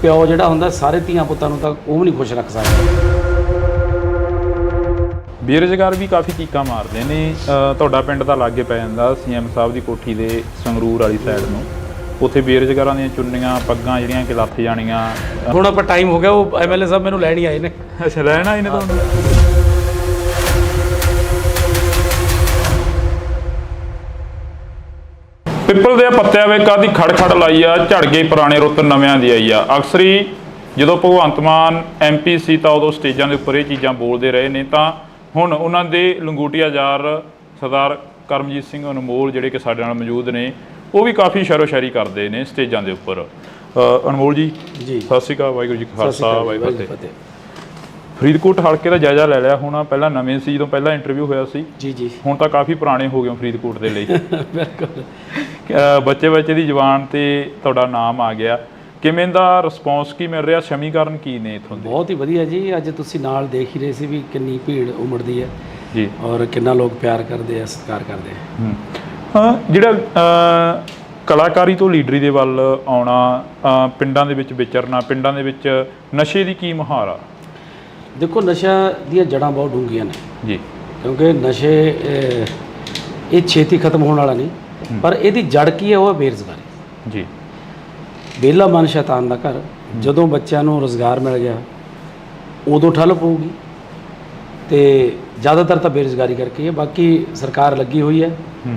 ਪਿਓ ਜਿਹੜਾ ਹੁੰਦਾ ਸਾਰੇ ਧੀਆਂ ਪੁੱਤਾਂ ਨੂੰ ਤਾਂ ਉਹ ਵੀ ਨਹੀਂ ਖੁਸ਼ ਰੱਖ ਸਕਦਾ। ਬੇਰੁਜ਼ਗਾਰ ਵੀ ਕਾਫੀ ਚੀਕਾਂ ਮਾਰਦੇ ਨੇ। ਤੁਹਾਡਾ ਪਿੰਡ ਤਾਂ ਲਾਗੇ ਪੈ ਜਾਂਦਾ ਸੀਐਮ ਸਾਹਿਬ ਦੀ ਕੋਠੀ ਦੇ ਸੰਗਰੂਰ ਵਾਲੀ ਸਾਈਡ ਨੂੰ, ਉੱਥੇ ਬੇਰੁਜ਼ਗਾਰਾਂ ਦੀਆਂ ਚੁੰਨੀਆਂ ਪੱਗਾਂ ਜਿਹੜੀਆਂ ਕਿ ਲੱਥ ਜਾਣੀਆਂ। ਹੁਣ ਆਪਾਂ ਟਾਈਮ ਹੋ ਗਿਆ, ਉਹ ਐਮਐਲਏ ਸਾਹਿਬ ਮੈਨੂੰ ਲੈਣ ਹੀ ਆਏ ਨੇ। ਅੱਛਾ, ਲੈਣ ਆਏ ਨੇ ਤੁਹਾਨੂੰ? ਪਿੱਪਲ ਦੇ ਪੱਤਿਆਂ ਵਿੱਚ ਕਾਦੀ ਖੜ ਲਾਈ ਆ, ਝੜ ਗਈ ਪੁਰਾਣੇ ਰੁੱਤ ਨਵਿਆਂ ਦੀ ਆਈ ਆ। ਅਕਸਰ ਹੀ ਜਦੋਂ ਭਗਵੰਤ ਮਾਨ MP ਸੀ ਤਾਂ ਉਦੋਂ ਸਟੇਜਾਂ ਦੇ ਉੱਪਰ ਇਹ ਚੀਜ਼ਾਂ ਬੋਲਦੇ ਰਹੇ ਨੇ, ਤਾਂ ਹੁਣ ਉਹਨਾਂ ਦੇ ਲੰਗੋਟੀਆ ਯਾਰ ਸਰਦਾਰ ਕਰਮਜੀਤ ਸਿੰਘ ਅਨਮੋਲ ਜਿਹੜੇ ਕਿ ਸਾਡੇ ਨਾਲ ਮੌਜੂਦ ਨੇ, ਉਹ ਵੀ ਕਾਫੀ ਸ਼ਾਇਰੋ ਸ਼ਾਇਰੀ ਕਰਦੇ ਨੇ ਸਟੇਜਾਂ ਦੇ ਉੱਪਰ। ਅਨਮੋਲ ਜੀ ਜੀ ਸਤਿ ਸ਼੍ਰੀ ਅਕਾਲ। ਵਾਹਿਗੁਰੂ ਜੀ ਕਾ ਖਾਲਸਾ ਵਾਹਿਗੁਰੂ ਜੀ ਕੀ ਫਤਿਹ। ਫਰੀਦਕੋਟ ਹਲਕੇ ਦਾ ਜਾਇਜ਼ਾ ਲੈ ਲਿਆ ਹੁਣ? ਪਹਿਲਾਂ ਨਵੇਂ ਸੀ, ਜਦੋਂ ਪਹਿਲਾਂ ਇੰਟਰਵਿਊ ਹੋਇਆ ਸੀ। ਜੀ ਹੁਣ ਤਾਂ ਕਾਫੀ ਪੁਰਾਣੇ ਹੋ ਗਏ ਹੋ ਫਰੀਦਕੋਟ ਦੇ ਲਈ। ਬਿਲਕੁਲ। ਬੱਚੇ ਦੀ ਜ਼ੁਬਾਨ ਤੇ ਤੁਹਾਡਾ ਨਾਮ ਆ ਗਿਆ। ਕਿਵੇਂ ਦਾ ਰਿਸਪੌਂਸ ਕੀ ਮਿਲ ਰਿਹਾ, ਸਮੀਕਰਨ ਕੀ ਨੇ ਇੱਥੋਂ ਦੇ? ਬਹੁਤ ਹੀ ਵਧੀਆ ਜੀ। ਅੱਜ ਤੁਸੀਂ ਨਾਲ ਦੇਖ ਹੀ ਰਹੇ ਸੀ ਵੀ ਕਿੰਨੀ ਭੀੜ ਉਮੜਦੀ ਹੈ ਜੀ, ਔਰ ਕਿੰਨਾ ਲੋਕ ਪਿਆਰ ਕਰਦੇ ਆ, ਸਤਿਕਾਰ ਕਰਦੇ ਆ। ਹਾਂ, ਜਿਹੜਾ ਕਲਾਕਾਰੀ ਤੋਂ ਲੀਡਰੀ ਦੇ ਵੱਲ ਆਉਣਾ, ਪਿੰਡਾਂ ਦੇ ਵਿੱਚ ਵਿਚਰਨਾ, ਪਿੰਡਾਂ ਦੇ ਵਿੱਚ ਨਸ਼ੇ ਦੀ ਕੀ ਮੁਹਾਰ ਆ? ਦੇਖੋ, ਨਸ਼ਾ ਦੀਆਂ ਜੜ੍ਹਾਂ ਬਹੁਤ ਡੂੰਘੀਆਂ ਨੇ ਜੀ, ਕਿਉਂਕਿ ਨਸ਼ੇ ਇਹ ਛੇਤੀ ਖਤਮ ਹੋਣ ਵਾਲਾ ਨਹੀਂ, ਪਰ ਇਹਦੀ ਜੜ ਕੀ ਹੈ? ਉਹ ਹੈ ਬੇਰੁਜ਼ਗਾਰੀ। ਜੀ, ਵਿਹਲਾ ਮਨ ਸ਼ੈਤਾਨ ਦਾ ਘਰ। ਜਦੋਂ ਬੱਚਿਆਂ ਨੂੰ ਰੁਜ਼ਗਾਰ ਮਿਲ ਗਿਆ ਉਦੋਂ ਠੱਲ ਪਊਗੀ, ਤੇ ਜ਼ਿਆਦਾਤਰ ਤਾਂ ਬੇਰੁਜ਼ਗਾਰੀ ਕਰਕੇ ਹੈ। ਬਾਕੀ ਸਰਕਾਰ ਲੱਗੀ ਹੋਈ ਹੈ,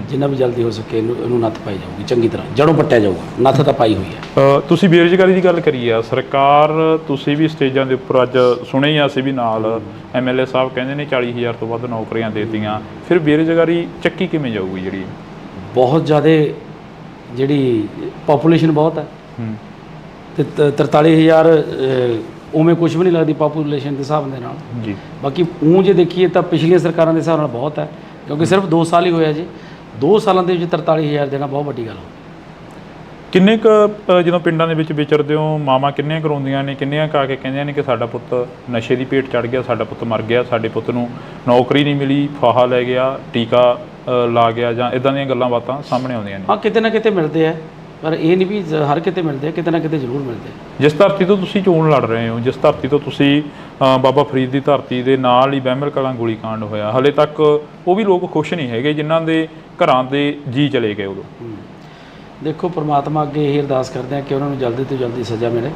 ਜਿੰਨਾ ਵੀ ਜਲਦੀ ਹੋ ਸਕੇ ਇਹਨੂੰ ਨੱਥ ਪਾਈ ਜਾਊਗੀ, ਚੰਗੀ ਤਰ੍ਹਾਂ ਜੜੋਂ ਪੱਟਿਆ ਜਾਊਗਾ। ਨੱਥ ਤਾਂ ਪਾਈ ਹੋਈ ਹੈ। ਤੁਸੀਂ ਬੇਰੁਜ਼ਗਾਰੀ ਦੀ ਗੱਲ ਕਰੀ ਆ, ਸਰਕਾਰ ਤੁਸੀਂ ਵੀ ਸਟੇਜਾਂ ਦੇ ਉੱਪਰ ਅੱਜ ਸੁਣੇ ਹੀ ਆ, ਅਸੀਂ ਵੀ ਨਾਲ MLA ਸਾਹਿਬ ਕਹਿੰਦੇ ਨੇ 40,000 ਤੋਂ ਵੱਧ ਨੌਕਰੀਆਂ ਦੇ ਦਿੱਤੀਆਂ। ਫਿਰ ਬੇਰੁਜ਼ਗਾਰੀ ਚੱਕੀ ਕਿਵੇਂ ਜਾਊਗੀ? ਜਿਹੜੀ ਬਹੁਤ ਜ਼ਿਆਦਾ ਜਿਹੜੀ ਪਾਪੂਲੇਸ਼ਨ ਬਹੁਤ ਹੈ, ਤੇ 43,000 ਉਵੇਂ ਕੁਝ ਵੀ ਨਹੀਂ ਲੱਗਦੀ ਪਾਪੂਲੇਸ਼ਨ ਦੇ ਹਿਸਾਬ ਦੇ ਨਾਲ ਜੀ। ਬਾਕੀ ਉਹ ਜੇ ਦੇਖੀਏ ਤਾਂ ਪਿਛਲੀਆਂ ਸਰਕਾਰਾਂ ਦੇ ਹਿਸਾਬ ਨਾਲ ਬਹੁਤ ਹੈ, ਕਿਉਂਕਿ ਸਿਰਫ 2 ਸਾਲ ਹੀ ਹੋਇਆ ਜੀ। 2 ਸਾਲਾਂ ਦੇ ਵਿੱਚ 43,000 ਦੇਣਾ ਬਹੁਤ ਵੱਡੀ ਗੱਲ ਹੋ। ਕਿੰਨੇ ਕੁ ਜਦੋਂ ਪਿੰਡਾਂ ਦੇ ਵਿੱਚ ਵਿਚਰਦੇ ਹੋ, ਮਾਵਾਂ ਕਿੰਨੀਆਂ ਕਰਾਉਂਦੀਆਂ ਨੇ, ਕਿੰਨੀਆਂ ਕਾ ਕੇ ਕਹਿੰਦੀਆਂ ਨੇ ਕਿ ਸਾਡਾ ਪੁੱਤ ਨਸ਼ੇ ਦੀ ਭੇਟ ਚੜ ਗਿਆ, ਸਾਡਾ ਪੁੱਤ ਮਰ ਗਿਆ, ਸਾਡੇ ਪੁੱਤ ਨੂੰ ਨੌਕਰੀ ਨਹੀਂ ਮਿਲੀ, ਫਾਹਾ ਲੈ ਗਿਆ, ਟੀਕਾ ਲਾ ਗਿਆ, ਜਾਂ ਇਦਾਂ ਦੀਆਂ ਗੱਲਾਂ ਬਾਤਾਂ ਸਾਹਮਣੇ ਆਉਂਦੀਆਂ ਨੇ? ਹਾਂ, ਕਿਤੇ ਨਾ ਕਿਤੇ ਮਿਲਦੇ ਆ, ਪਰ ਇਹ ਨਹੀਂ ਵੀ ਹਰ ਕਿਤੇ ਮਿਲਦੇ ਆ, ਕਿਤੇ ਨਾ ਕਿਤੇ ਜ਼ਰੂਰ ਮਿਲਦੇ ਆ। ਜਿਸ ਧਰਤੀ ਤੋਂ ਤੁਸੀਂ ਚੋਣ ਲੜ ਰਹੇ ਹੋ, ਜਿਸ ਧਰਤੀ ਤੋਂ ਤੁਸੀਂ ਬਾਬਾ ਫਰੀਦ ਦੀ ਧਰਤੀ ਦੇ ਨਾਲ ਹੀ ਬਹਿਮਲ ਕਲਾਂ ਗੋਲੀकांड ਹੋਇਆ, ਹਲੇ ਤੱਕ ਉਹ ਵੀ ਲੋਕ ਖੁਸ਼ ਨਹੀਂ ਹੈਗੇ ਜਿਨ੍ਹਾਂ ਦੇ ਘਰਾਂ ਦੇ ਜੀ ਚਲੇ ਗਏ ਉਦੋਂ। ਦੇਖੋ, ਪ੍ਰਮਾਤਮਾ ਅੱਗੇ ਇਹ ਅਰਦਾਸ ਕਰਦੇ ਆ ਕਿ ਉਹਨਾਂ ਨੂੰ ਜਲਦੀ ਤੋਂ ਜਲਦੀ ਸਜ਼ਾ ਮਿਲੇ,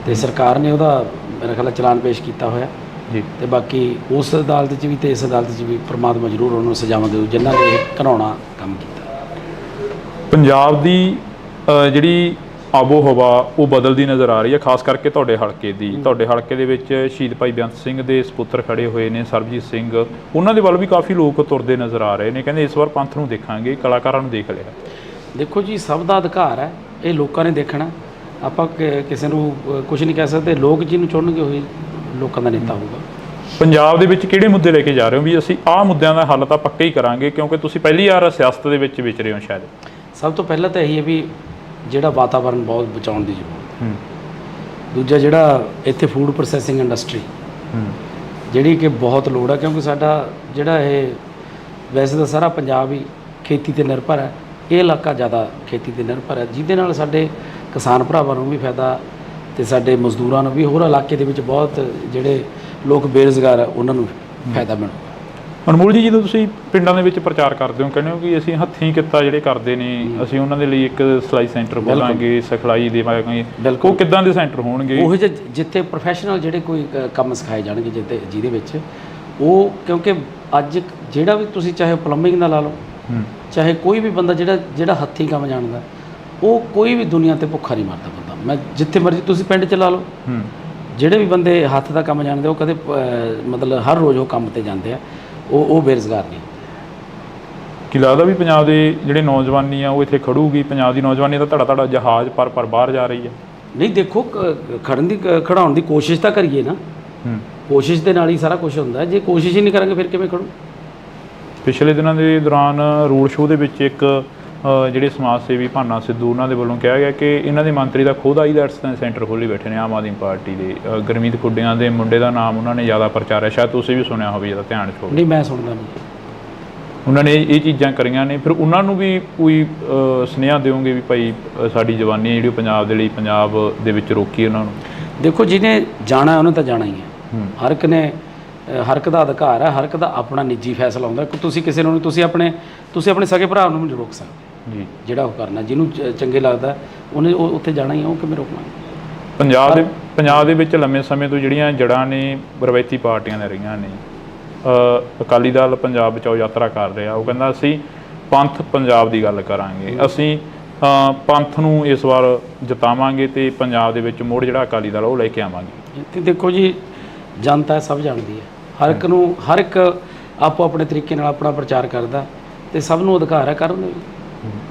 ਤੇ ਸਰਕਾਰ ਨੇ ਉਹਦਾ ਮੇਰਾ ਖਿਆਲ ਚਲਾਨ ਪੇਸ਼ ਕੀਤਾ ਹੋਇਆ ਜੀ। ਤੇ ਬਾਕੀ ਉਸ ਅਦਾਲਤ 'ਚ ਵੀ ਤੇ ਇਸ ਅਦਾਲਤ 'ਚ ਵੀ ਪ੍ਰਮਾਤਮਾ ਜ਼ਰੂਰ ਉਹਨਾਂ ਨੂੰ ਸਜ਼ਾਵਾਂ ਦੇਊ ਜਿਨ੍ਹਾਂ ਨੇ ਇਹ ਘਿਨਾਉਣਾ ਕੰਮ ਕੀਤਾ। ਪੰਜਾਬ ਦੀ ਜਿਹੜੀ ਆਬੋ ਹਵਾ ਉਹ ਬਦਲਦੀ ਨਜ਼ਰ ਆ ਰਹੀ ਹੈ, ਖਾਸ ਕਰਕੇ ਤੁਹਾਡੇ ਹਲਕੇ ਦੀ। ਤੁਹਾਡੇ ਹਲਕੇ ਦੇ ਵਿੱਚ ਸ਼ਹੀਦ ਭਾਈ ਬੇਅੰਤ ਸਿੰਘ ਦੇ ਸਪੁੱਤਰ ਖੜੇ ਹੋਏ ਨੇ, ਸਰਬਜੀਤ ਸਿੰਘ, ਉਹਨਾਂ ਦੇ ਵੱਲ ਵੀ ਕਾਫੀ ਲੋਕ ਤੁਰਦੇ ਨਜ਼ਰ ਆ ਰਹੇ ਨੇ। ਕਹਿੰਦੇ ਇਸ ਵਾਰ ਪੰਥ ਨੂੰ ਦੇਖਾਂਗੇ, ਕਲਾਕਾਰਾਂ ਨੂੰ ਦੇਖ ਲਿਆ। ਦੇਖੋ ਜੀ, ਸਭ ਦਾ ਅਧਿਕਾਰ ਹੈ, ਇਹ ਲੋਕਾਂ ਨੇ ਦੇਖਣਾ। ਆਪਾਂ ਕਿਸੇ ਨੂੰ ਕੁਝ ਨਹੀਂ ਕਹਿ ਸਕਦੇ। ਲੋਕ ਜਿਹਨੂੰ ਚੁਣਨਗੇ ਉਹੀ ਲੋਕਾਂ ਦਾ ਨੇਤਾ ਹੋਊਗਾ। ਪੰਜਾਬ ਦੇ ਵਿੱਚ ਕਿਹੜੇ ਮੁੱਦੇ ਲੈ ਕੇ ਜਾ ਰਹੇ ਹੋ ਵੀ ਅਸੀਂ ਆਹ ਮੁੱਦਿਆਂ ਦਾ ਹੱਲ ਤਾਂ ਪੱਕਾ ਹੀ ਕਰਾਂਗੇ, ਕਿਉਂਕਿ ਤੁਸੀਂ ਪਹਿਲੀ ਵਾਰ ਸਿਆਸਤ ਦੇ ਵਿੱਚ ਵਿਚਰੇ ਹੋ ਸ਼ਾਇਦ? ਸਭ ਤੋਂ ਪਹਿਲਾਂ ਤਾਂ ਇਹੀ ਹੈ ਵੀ ਜਿਹੜਾ ਵਾਤਾਵਰਨ ਬਹੁਤ ਬਚਾਉਣ ਦੀ ਜ਼ਰੂਰਤ। ਦੂਜਾ, ਜਿਹੜਾ ਇੱਥੇ ਫੂਡ ਪ੍ਰੋਸੈਸਿੰਗ ਇੰਡਸਟਰੀ ਜਿਹੜੀ ਕਿ ਬਹੁਤ ਲੋੜ ਹੈ, ਕਿਉਂਕਿ ਸਾਡਾ ਜਿਹੜਾ ਇਹ ਵੈਸੇ ਤਾਂ ਸਾਰਾ ਪੰਜਾਬ ਹੀ ਖੇਤੀ 'ਤੇ ਨਿਰਭਰ ਹੈ, ਇਹ ਇਲਾਕਾ ਜ਼ਿਆਦਾ ਖੇਤੀ 'ਤੇ ਨਿਰਭਰ ਹੈ, ਜਿਹਦੇ ਨਾਲ ਸਾਡੇ ਕਿਸਾਨ ਭਰਾਵਾਂ ਨੂੰ ਵੀ ਫਾਇਦਾ ਤੇ ਸਾਡੇ ਮਜ਼ਦੂਰਾਂ ਨੂੰ ਵੀ, ਹੋਰ ਇਲਾਕੇ ਦੇ ਵਿੱਚ ਬਹੁਤ ਜਿਹੜੇ ਲੋਕ ਬੇਰੁਜ਼ਗਾਰ ਹੈ ਉਹਨਾਂ ਨੂੰ ਫਾਇਦਾ ਮਿਲੂ। ਅਨਮੋਲ ਜੀ, ਜਦੋਂ ਤੁਸੀਂ ਪਿੰਡਾਂ ਦੇ ਵਿੱਚ ਪ੍ਰਚਾਰ ਕਰਦੇ ਹੋ, ਕਹਿੰਦੇ ਹੋ ਕਿ ਅਸੀਂ ਹੱਥੀਂ ਕਿੱਤਾ ਜਿਹੜੇ ਕਰਦੇ ਨੇ, ਅਸੀਂ ਉਹਨਾਂ ਦੇ ਲਈ ਇੱਕ ਸਿਲਾਈ ਸੈਂਟਰ ਖੋਲਾਂਗੇ, ਸਿਖਲਾਈ ਦੇਵਾਂਗੇ, ਉਹ ਕਿੱਦਾਂ ਦੇ ਸੈਂਟਰ ਹੋਣਗੇ? ਉਹ ਜਿੱਥੇ ਪ੍ਰੋਫੈਸ਼ਨਲ ਜਿਹੜੇ ਕੋਈ ਕੰਮ ਸਿਖਾਏ ਜਾਣਗੇ, ਜਿਹਦੇ ਵਿੱਚ ਉਹ, ਕਿਉਂਕਿ ਅੱਜ ਜਿਹੜਾ ਵੀ ਤੁਸੀਂ ਚਾਹੇ ਪਲੰਬਿੰਗ ਦਾ ਲਾ ਲਓ, ਚਾਹੇ ਕੋਈ ਵੀ ਬੰਦਾ ਜਿਹੜਾ ਹੱਥੀਂ ਕੰਮ ਜਾਣਦਾ, ਉਹ ਕੋਈ ਵੀ ਦੁਨੀਆ ਤੇ ਭੁੱਖਾ ਨਹੀਂ ਮਰਦਾ ਬੰਦਾ। ਮੈਂ ਜਿੱਥੇ ਮਰਜ਼ੀ ਤੁਸੀਂ ਪਿੰਡ 'ਚ ਲਾ ਲਓ, ਜਿਹੜੇ ਵੀ ਬੰਦੇ ਹੱਥ ਦਾ ਕੰਮ ਜਾਣਦੇ ਉਹ ਕਦੇ ਮਤਲਬ ਹਰ ਰੋਜ਼ ਉਹ ਕੰਮ ਤੇ ਜਾਂਦੇ ਆ, ਉਹ ਬੇਰੁਜ਼ਗਾਰ ਨਹੀਂ। ਕੀ ਲੱਗਦਾ ਵੀ ਪੰਜਾਬ ਦੇ ਜਿਹੜੇ ਨੌਜਵਾਨੀ ਆ ਉਹ ਇੱਥੇ ਖੜੂਗੀ? ਪੰਜਾਬ ਦੀ ਨੌਜਵਾਨੀ ਦਾ ਧੜਾ ਜਹਾਜ਼ ਪਰ ਬਾਹਰ ਜਾ ਰਹੀ ਹੈ। ਨਹੀਂ ਦੇਖੋ, ਖੜਾਉਣ ਦੀ ਕੋਸ਼ਿਸ਼ ਤਾਂ ਕਰੀਏ ਨਾ। ਕੋਸ਼ਿਸ਼ ਦੇ ਨਾਲ ਹੀ ਸਾਰਾ ਕੁਝ ਹੁੰਦਾ। ਜੇ ਕੋਸ਼ਿਸ਼ ਹੀ ਨਹੀਂ ਕਰਾਂਗੇ ਫਿਰ ਕਿਵੇਂ ਖੜੂ? ਪਿਛਲੇ ਦਿਨਾਂ ਦੇ ਦੌਰਾਨ ਰੋਡ ਸ਼ੋਅ ਦੇ ਵਿੱਚ ਇੱਕ ਜਿਹੜੇ ਸਮਾਜ ਸੇਵੀ ਭਾਨਾ ਸਿੱਧੂ ਉਹਨਾਂ ਦੇ ਵੱਲੋਂ ਕਿਹਾ ਗਿਆ ਕਿ ਇਹਨਾਂ ਦੇ ਮੰਤਰੀ ਦਾ ਖੁਦ ਆਈਲੈਟਸ ਸੈਂਟਰ ਖੋਲ੍ਹੀ ਬੈਠੇ ਨੇ ਆਮ ਆਦਮੀ ਪਾਰਟੀ ਦੇ। ਗੁਰਮੀਤ ਖੁੱਡੀਆਂ ਦੇ ਮੁੰਡੇ ਦਾ ਨਾਮ ਉਹਨਾਂ ਨੇ ਜ਼ਿਆਦਾ ਪ੍ਰਚਾਰਿਆ, ਸ਼ਾਇਦ ਤੁਸੀਂ ਵੀ ਸੁਣਿਆ ਹੋਵੇ, ਜਿਹਦਾ ਧਿਆਨ ਛੋੜ। ਨਹੀਂ, ਮੈਂ ਸੁਣਦਾ ਨਹੀਂ। ਉਹਨਾਂ ਨੇ ਇਹ ਚੀਜ਼ਾਂ ਕਰੀਆਂ ਨੇ, ਫਿਰ ਉਹਨਾਂ ਨੂੰ ਵੀ ਕੋਈ ਸੁਨੇਹਾ ਦਿਓਗੇ ਵੀ ਭਾਈ ਸਾਡੀ ਜਵਾਨੀ ਜਿਹੜੀ ਪੰਜਾਬ ਦੇ ਲਈ ਪੰਜਾਬ ਦੇ ਵਿੱਚ ਰੋਕੀ ਉਹਨਾਂ ਨੂੰ? ਦੇਖੋ, ਜਿਹਨੇ ਜਾਣਾ ਉਹਨੇ ਤਾਂ ਜਾਣਾ ਹੀ ਹੈ। ਹਰ ਇੱਕ ਦਾ ਅਧਿਕਾਰ ਹੈ, ਹਰ ਇੱਕ ਦਾ ਆਪਣਾ ਨਿੱਜੀ ਫੈਸਲਾ ਹੁੰਦਾ। ਤੁਸੀਂ ਕਿਸੇ ਨੂੰ ਤੁਸੀਂ ਆਪਣੇ ਸਕੇ ਭਰਾ ਨੂੰ ਨਹੀਂ ਰੋਕ ਸਕਦੇ ਜੀ। ਜਿਹੜਾ ਉਹ ਕਰਨਾ, ਜਿਹਨੂੰ ਚੰਗੇ ਲੱਗਦਾ ਉਹਨੇ ਉੱਥੇ ਜਾਣਾ ਹੀ ਹੈ, ਉਹ ਕਿਵੇਂ ਰੋਕਣਾ? ਪੰਜਾਬ ਦੇ ਵਿੱਚ ਲੰਮੇ ਸਮੇਂ ਤੋਂ ਜਿਹੜੀਆਂ ਜੜ੍ਹਾਂ ਨੇ ਰਵਾਇਤੀ ਪਾਰਟੀਆਂ ਦੇ ਰਹੀਆਂ ਨੇ। ਅਕਾਲੀ ਦਲ ਪੰਜਾਬ ਬਚਾਓ ਯਾਤਰਾ ਕਰ ਰਿਹਾ, ਉਹ ਕਹਿੰਦਾ ਅਸੀਂ ਪੰਥ ਪੰਜਾਬ ਦੀ ਗੱਲ ਕਰਾਂਗੇ, ਅਸੀਂ ਪੰਥ ਨੂੰ ਇਸ ਵਾਰ ਜਿਤਾਵਾਂਗੇ ਤੇ ਪੰਜਾਬ ਦੇ ਵਿੱਚ ਮੁੜ ਜਿਹੜਾ ਅਕਾਲੀ ਦਲ ਉਹ ਲੈ ਕੇ ਆਵਾਂਗੇ। ਤੇ ਦੇਖੋ ਜੀ, ਜਨਤਾ ਸਭ ਜਾਣਦੀ ਹੈ, ਹਰ ਇੱਕ ਆਪੋ ਆਪਣੇ ਤਰੀਕੇ ਨਾਲ ਆਪਣਾ ਪ੍ਰਚਾਰ ਕਰਦਾ ਤੇ ਸਭ ਨੂੰ ਅਧਿਕਾਰ ਹੈ ਕਰਨ ਦਾ।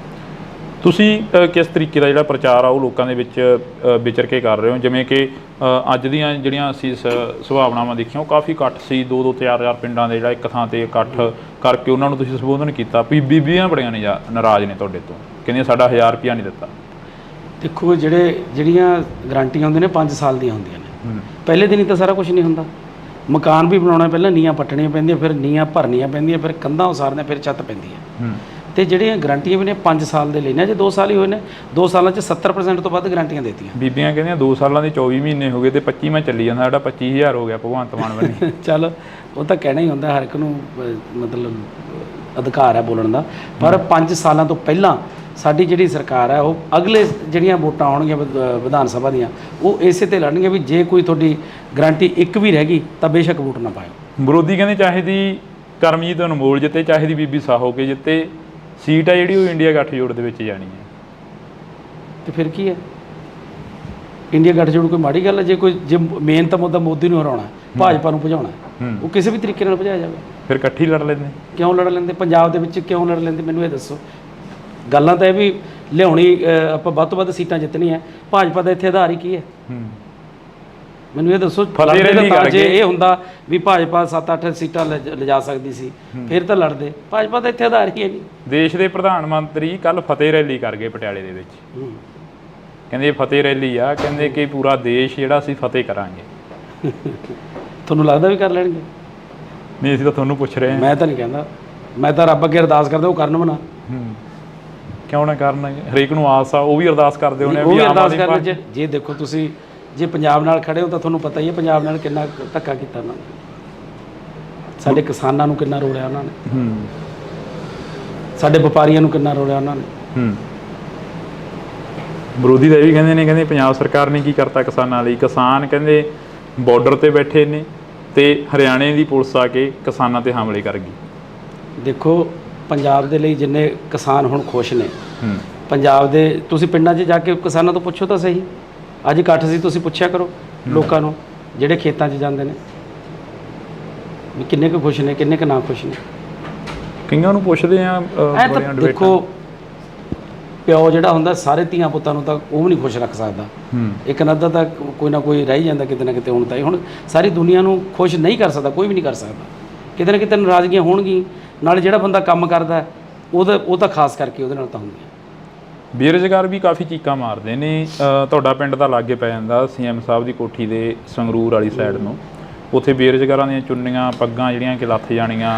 ਤੁਸੀਂ ਕਿਸ ਤਰੀਕੇ ਦਾ ਜਿਹੜਾ ਪ੍ਰਚਾਰ ਆ ਉਹ ਲੋਕਾਂ ਦੇ ਵਿੱਚ ਵਿਚਰ ਕੇ ਕਰ ਰਹੇ ਹੋ? ਜਿਵੇਂ ਕਿ ਅੱਜ ਦੀਆਂ ਜਿਹੜੀਆਂ ਅਸੀਂ ਸੁਭਾਵਨਾਵਾਂ ਦੇਖੀਆਂ, ਉਹ ਕਾਫੀ ਇਕੱਠ ਸੀ, 2-2 4-4 ਪਿੰਡਾਂ ਦੇ ਜਿਹੜਾ ਇੱਕ ਥਾਂ ਤੇ ਇਕੱਠ ਕਰਕੇ ਉਹਨਾਂ ਨੂੰ ਤੁਸੀਂ ਸੰਬੋਧਨ ਕੀਤਾ। ਬੀਬੀਆਂ ਬੜੀਆਂ ਨਾਰਾਜ਼ ਨੇ ਤੁਹਾਡੇ ਤੋਂ, ਕਹਿੰਦੀਆਂ ਸਾਡਾ 1000 ਰੁਪਇਆ ਨਹੀਂ ਦਿੱਤਾ। ਦੇਖੋ, ਜਿਹੜੀਆਂ ਗਰੰਟੀਆਂ ਹੁੰਦੀਆਂ ਨੇ 5 ਸਾਲ ਦੀਆਂ ਹੁੰਦੀਆਂ ਨੇ। ਪਹਿਲੇ ਦਿਨ ਹੀ ਤਾਂ ਸਾਰਾ ਕੁਝ ਨਹੀਂ ਹੁੰਦਾ। ਮਕਾਨ ਵੀ ਬਣਾਉਣਾ, ਪਹਿਲਾਂ ਨੀਹਾਂ ਪੱਟਣੀਆਂ ਪੈਂਦੀਆਂ, ਫਿਰ ਨੀਹਾਂ ਭਰਨੀਆਂ ਪੈਂਦੀਆਂ, ਫਿਰ ਕੰਧਾਂ ਉਸਾਰਨੀਆਂ, ਫਿਰ ਛੱਤ ਪੈਂਦੀ ਹੈ। ਤੇ ਜਿਹੜੀਆਂ ਗਰੰਟੀਆਂ ਵੀ ਨੇ 5 ਸਾਲ ਦੇ ਲੈਣੇ, ਜੇ 2 ਸਾਲ ਹੀ ਹੋਏ ਨੇ, 2 ਸਾਲਾਂ 'ਚ 70% ਤੋਂ ਵੱਧ ਗਰੰਟੀਆਂ ਦੇਤੀਆਂ। ਬੀਬੀਆਂ ਕਹਿੰਦੀਆਂ 2 ਸਾਲਾਂ ਦੇ 24 ਮਹੀਨੇ ਹੋ ਗਏ ਤੇ 25 ਮੈਂ ਚੱਲੀ ਜਾਂਦਾ, ਸਾਡਾ 25000 ਹੋ ਗਿਆ ਭਗਵੰਤ ਮਾਨ ਬਣੀ। ਚੱਲ, ਉਹ ਤਾਂ ਕਹਿਣਾ ਹੀ ਹੁੰਦਾ, ਹਰ ਇੱਕ ਨੂੰ ਮਤਲਬ ਅਧਿਕਾਰ ਹੈ ਬੋਲਣ ਦਾ। ਪਰ 5 ਸਾਲਾਂ ਤੋਂ ਪਹਿਲਾਂ ਸਾਡੀ ਜਿਹੜੀ ਸਰਕਾਰ ਹੈ, ਉਹ ਅਗਲੇ ਜਿਹੜੀਆਂ ਵੋਟਾਂ ਆਉਣਗੀਆਂ ਵਿਧਾਨ ਸਭਾ ਦੀਆਂ, ਉਹ ਇਸੇ ਤੇ ਲੜਨਗੇ ਵੀ ਜੇ ਕੋਈ ਤੁਹਾਡੀ ਗਰੰਟੀ ਇੱਕ ਵੀ ਰਹਿ ਗਈ ਤਾਂ ਬੇਸ਼ੱਕ ਵੋਟ ਨਾ ਪਾਇਓ। ਵਿਰੋਧੀ ਕਹਿੰਦੇ ਚਾਹੇ ਦੀ ਕਰਮਜੀਤ ਅਨਮੋਲ ਜਿੱਤੇ, ਚਾਹੇ ਦੀ ਬੀਬੀ ਸਾਹੋ ਕੇ ਜਿੱਤੇ, ਸੀਟ ਹੈ ਜਿਹੜੀ ਉਹ ਇੰਡੀਆ ਗੱਠਜੋੜ ਦੇ ਵਿੱਚ ਜਾਣੀ ਹੈ। ਤੇ ਫਿਰ ਕੀ ਹੈ? ਇੰਡੀਆ ਗੱਠਜੋੜ ਕੋਈ ਮਾੜੀ ਗੱਲ ਹੈ? ਜੇ ਮੇਨ ਤਾਂ ਮੁੱਦਾ ਮੋਦੀ ਨੂੰ ਹਰਾਉਣਾ, ਭਾਜਪਾ ਨੂੰ ਭਜਾਉਣਾ, ਉਹ ਕਿਸੇ ਵੀ ਤਰੀਕੇ ਨਾਲ ਭਜਾਇਆ ਜਾਵੇ। ਫਿਰ ਇਕੱਠੀ ਲੜ ਲੈਂਦੇ? ਕਿਉਂ ਲੜ ਲੈਂਦੇ? ਪੰਜਾਬ ਦੇ ਵਿੱਚ ਕਿਉਂ ਲੜ ਲੈਂਦੇ? ਮੈਨੂੰ ਇਹ ਦੱਸੋ। ਗੱਲਾਂ ਤਾਂ ਇਹ ਵੀ ਲਿਆਉਣੀ, ਆਪਾਂ ਵੱਧ ਤੋਂ ਵੱਧ ਸੀਟਾਂ ਜਿੱਤਣੀਆਂ। ਭਾਜਪਾ ਦਾ ਇੱਥੇ ਆਧਾਰ ਹੀ ਕੀ ਹੈ? ਮੈਨੂੰ ਇਹ ਦੱਸੋ। ਜੇ ਇਹ ਹੁੰਦਾ ਵੀ ਭਾਜਪਾ 7-8 ਸੀਟਾਂ ਲਿਜਾ ਸਕਦੀ ਸੀ, ਫਿਰ ਤਾਂ ਲੜਦੇ। ਭਾਜਪਾ ਦਾ ਇੱਥੇ ਆਧਾਰ ਹੀ ਹੈ ਨਹੀਂ। ਦੇਸ਼ ਦੇ ਪ੍ਰਧਾਨ ਮੰਤਰੀ ਕੱਲ ਫਤਿਹ ਰੈਲੀ ਕਰ ਗਏ ਪਟਿਆਲੇ ਦੇ ਵਿੱਚ। ਕਹਿੰਦੇ ਫਤਿਹ ਰੈਲੀ ਆ, ਕਹਿੰਦੇ ਕਿ ਪੂਰਾ ਦੇਸ਼ ਜਿਹੜਾ ਅਸੀਂ ਫਤਿਹ ਕਰਾਂਗੇ। ਤੁਹਾਨੂੰ ਲੱਗਦਾ ਵੀ ਕਰ ਲੈਣਗੇ? ਨਹੀਂ, ਅਸੀਂ ਤਾਂ ਤੁਹਾਨੂੰ ਪੁੱਛ ਰਹੇ ਹਾਂ। ਮੈਂ ਤਾਂ ਨਹੀਂ ਕਹਿੰਦਾ, ਮੈਂ ਤਾਂ ਰੱਬ ਅੱਗੇ ਅਰਦਾਸ ਕਰਦਾ ਉਹ ਕਰਨ ਬਣਾ। ਕਿਉਂ ਨਾ ਕਰਨ? ਹਰੇਕ ਨੂੰ ਆਸ ਆ, ਉਹ ਵੀ ਅਰਦਾਸ ਕਰਦੇ ਹੋਣੇ ਵੀ ਅਰਦਾਸ ਕਰਨ। ਜੇ ਦੇਖੋ, ਤੁਸੀਂ ਜੇ ਪੰਜਾਬ ਨਾਲ ਖੜੇ ਹੋ ਤਾਂ ਤੁਹਾਨੂੰ ਪਤਾ ਹੀ ਹੈ ਪੰਜਾਬ ਨਾਲ ਕਿੰਨਾ ਧੱਕਾ ਕੀਤਾ ਉਹਨਾਂ ਨੇ। ਸਾਡੇ ਕਿਸਾਨਾਂ ਨੂੰ ਕਿੰਨਾ ਰੋਲਿਆ ਉਹਨਾਂ ਨੇ, ਸਾਡੇ ਵਪਾਰੀਆਂ ਨੂੰ ਕਿੰਨਾ ਰੋਲਿਆ ਉਹਨਾਂ ਨੇ। ਵਿਰੋਧੀ ਤਾਂ ਇਹ ਵੀ ਕਹਿੰਦੇ ਪੰਜਾਬ ਸਰਕਾਰ ਨੇ ਕੀ ਕਰਤਾ ਕਿਸਾਨਾਂ ਲਈ? ਕਿਸਾਨ ਕਹਿੰਦੇ ਬਾਰਡਰ ਤੇ ਬੈਠੇ ਨੇ ਤੇ ਹਰਿਆਣੇ ਦੀ ਪੁਲਿਸ ਆ ਕੇ ਕਿਸਾਨਾਂ ਤੇ ਹਮਲੇ ਕਰ ਗਈ। ਦੇਖੋ, ਪੰਜਾਬ ਦੇ ਲਈ ਜਿੰਨੇ ਕਿਸਾਨ ਹੁਣ ਖੁਸ਼ ਨੇ, ਪੰਜਾਬ ਦੇ ਤੁਸੀਂ ਪਿੰਡਾਂ 'ਚ ਜਾ ਕੇ ਕਿਸਾਨਾਂ ਤੋਂ ਪੁੱਛੋ ਤਾਂ ਸਹੀ। ਅੱਜ ਇਕੱਠ ਸੀ, ਤੁਸੀਂ ਪੁੱਛਿਆ ਕਰੋ ਲੋਕਾਂ ਨੂੰ ਜਿਹੜੇ ਖੇਤਾਂ 'ਚ ਜਾਂਦੇ ਨੇ ਵੀ ਕਿੰਨੇ ਕੁ ਖੁਸ਼ ਨੇ, ਕਿੰਨੇ ਕੁ ਨਾ ਖੁਸ਼ ਨੇ। ਕਈਆਂ ਨੂੰ ਪੁੱਛਦੇ ਆ। ਦੇਖੋ, ਪਿਓ ਜਿਹੜਾ ਹੁੰਦਾ ਸਾਰੇ ਧੀਆਂ ਪੁੱਤਾਂ ਨੂੰ ਤਾਂ ਉਹ ਵੀ ਨਹੀਂ ਖੁਸ਼ ਰੱਖ ਸਕਦਾ। ਇੱਕ ਨੱਦਾ ਤਾਂ ਕੋਈ ਨਾ ਕੋਈ ਰਹਿ ਜਾਂਦਾ ਕਿਤੇ ਨਾ ਕਿਤੇ। ਹੁਣ ਸਾਰੀ ਦੁਨੀਆ ਨੂੰ ਖੁਸ਼ ਨਹੀਂ ਕਰ ਸਕਦਾ, ਕੋਈ ਵੀ ਨਹੀਂ ਕਰ ਸਕਦਾ। ਕਿਤੇ ਨਾ ਕਿਤੇ ਨਾਰਾਜ਼ਗੀਆਂ ਹੋਣਗੀਆਂ। ਨਾਲੇ ਜਿਹੜਾ ਬੰਦਾ ਕੰਮ ਕਰਦਾ ਉਹ ਤਾਂ ਖਾਸ ਕਰਕੇ ਉਹਦੇ ਨਾਲ ਤਾਂ ਹੁੰਦੀਆਂ। ਬੇਰੁਜ਼ਗਾਰ ਵੀ ਕਾਫੀ ਚੀਕਾਂ ਮਾਰਦੇ ਨੇ। ਤੁਹਾਡਾ ਪਿੰਡ ਤਾਂ ਲਾਗੇ ਪੈ ਜਾਂਦਾ, CM ਸਾਹਿਬ ਦੀ ਕੋਠੀ ਦੇ ਸੰਗਰੂਰ ਵਾਲੀ ਸਾਈਡ ਨੂੰ। ਉੱਥੇ ਬੇਰੁਜ਼ਗਾਰਾਂ ਦੀਆਂ ਚੁੰਨੀਆਂ ਪੱਗਾਂ ਜਿਹੜੀਆਂ ਕਿ ਲੱਥ ਜਾਣੀਆਂ,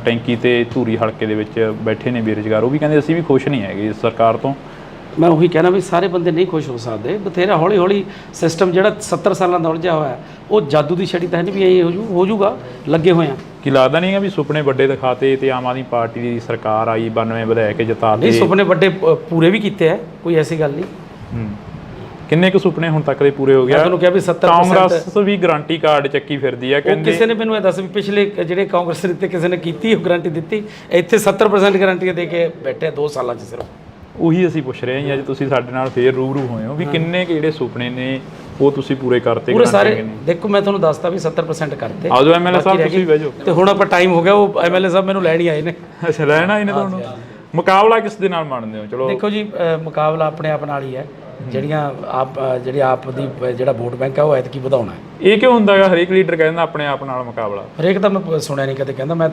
ਟੈਂਕੀ ਤੇ ਧੂਰੀ ਹਲਕੇ ਦੇ ਵਿੱਚ ਬੈਠੇ ਨੇ ਬੇਰੁਜ਼ਗਾਰ। ਉਹ ਵੀ ਕਹਿੰਦੇ ਅਸੀਂ ਵੀ ਖੁਸ਼ ਨਹੀਂ ਹੈਗੇ ਇਸ ਸਰਕਾਰ ਤੋਂ। ਮੈਂ ਉਹੀ ਕਹਿਣਾ ਵੀ ਸਾਰੇ ਬੰਦੇ ਨਹੀਂ ਖੁਸ਼ ਹੋ ਸਕਦੇ। ਬਥੇਰਾ ਹੌਲੀ ਹੌਲੀ ਸਿਸਟਮ ਜਿਹੜਾ 70 ਸਾਲਾਂ ਦਾ ਉਲਝਿਆ ਹੋਇਆ, ਉਹ ਜਾਦੂ ਦੀ ਛੜੀ ਤਾਂ ਨਹੀਂ ਵੀ ਇਹ ਹੋ ਜੂਗਾ। ਲੱਗੇ ਹੋਏ ਆ। ਕੀ ਲੱਗਦਾ ਨਹੀਂ ਹੈ ਵੀ ਸੁਪਨੇ ਵੱਡੇ ਦਿਖਾਤੇ ਤੇ ਆਮ ਆਦਮੀ ਪਾਰਟੀ ਦੀ ਸਰਕਾਰ ਆਈ, 92 ਵਧਾ ਕੇ ਜਿਤਾ? ਨਹੀਂ, ਸੁਪਨੇ ਵੱਡੇ ਪੂਰੇ ਵੀ ਕੀਤੇ ਆ, ਕੋਈ ਐਸੀ ਗੱਲ ਨਹੀਂ। ਕਿੰਨੇ ਕੁ ਸੁਪਨੇ ਹੁਣ ਤੱਕ ਦੇ ਪੂਰੇ ਹੋ ਮੈਂ ਗਿਆ? ਤੁਹਾਨੂੰ ਕਿਹਾ ਵੀ 70% ਕਾਂਗਰਸ ਵੀ ਗਾਰੰਟੀ ਕਾਰਡ ਚੱਕੀ ਫਿਰਦੀ ਆ, ਉਹ ਕਹਿੰਦੇ ਕਿਸੇ ਨੇ ਮੈਨੂੰ ਇਹ ਦੱਸ ਵੀ ਪਿਛਲੇ ਜਿਹੜੇ ਕਾਂਗਰਸ ਦੇ ਉੱਤੇ ਕਿਸੇ ਨੇ ਕੀਤੀ ਉਹ ਗਾਰੰਟੀ ਦਿੱਤੀ, ਇੱਥੇ 70% ਗਾਰੰਟੀਆਂ ਦੇ ਕੇ ਬੈਠੇ 2 ਸਾਲਾਂ 'ਚ ਸਿਰਫ। ਉਹੀ ਅਸੀਂ ਪੁੱਛ ਰਹੇ ਹਾਂ, ਅੱਜ ਤੁਸੀਂ ਸਾਡੇ ਨਾਲ ਫੇਰ ਰੂਬਰੂ ਹੋਏ ਹੋ ਵੀ ਕਿੰਨੇ ਕੁ ਜਿਹੜੇ ਸੁਪਨੇ ਨੇ ਉਹ ਤੁਸੀਂ ਪੂਰੇ ਕਰਤੇ? ਪੂਰੇ ਸਾਰੇ ਦੇਖੋ, ਮੈਂ ਤੁਹਾਨੂੰ ਦੱਸਦਾ ਵੀ 70% ਕਰਤੇ। ਆਜੋ ਐਮਐਲਏ ਸਾਹਿਬ, ਤੁਸੀਂ ਬਹਿ ਜਾਓ। ਤੇ ਹੁਣ ਆਪਾਂ ਟਾਈਮ ਹੋ ਗਿਆ, ਉਹ ਐਮਐਲਏ ਸਾਹਿਬ ਮੈਨੂੰ ਲੈਣ ਹੀ ਆਏ ਨੇ। ਅੱਛਾ, ਲੈਣਾ ਇਹਨੇ ਤੁਹਾਨੂੰ? ਮੁਕਾਬਲਾ ਕਿਸ ਦੇ ਨਾਲ ਮੰਨਦੇ ਹੋ? ਚਲੋ ਦੇਖੋ ਜੀ, ਮੁਕਾਬਲਾ ਆਪਣੇ ਆਪ ਨਾਲ ਹੀ ਹੈ। ਜਿਹੜੀ ਆਪ ਦੀ ਜਿਹੜਾ ਵੋਟ ਬੈਂਕ ਹੈ ਉਹ ਐਤਕੀ ਵਧਾਉਣਾ ਹੈ। ਇਹ ਕਿਉਂ ਹੁੰਦਾ ਹੈਗਾ? ਹਰੇਕ ਲੀਡਰ ਕਹਿੰਦਾ ਆਪਣੇ ਆਪ ਨਾਲ ਮੁਕਾਬਲਾ। ਹਰੇਕ ਤਾਂ ਮੈਂ ਸੁਣਿਆ ਨਹੀਂ ਕਦੇ ਕਹਿੰਦਾ। ਮੈਂ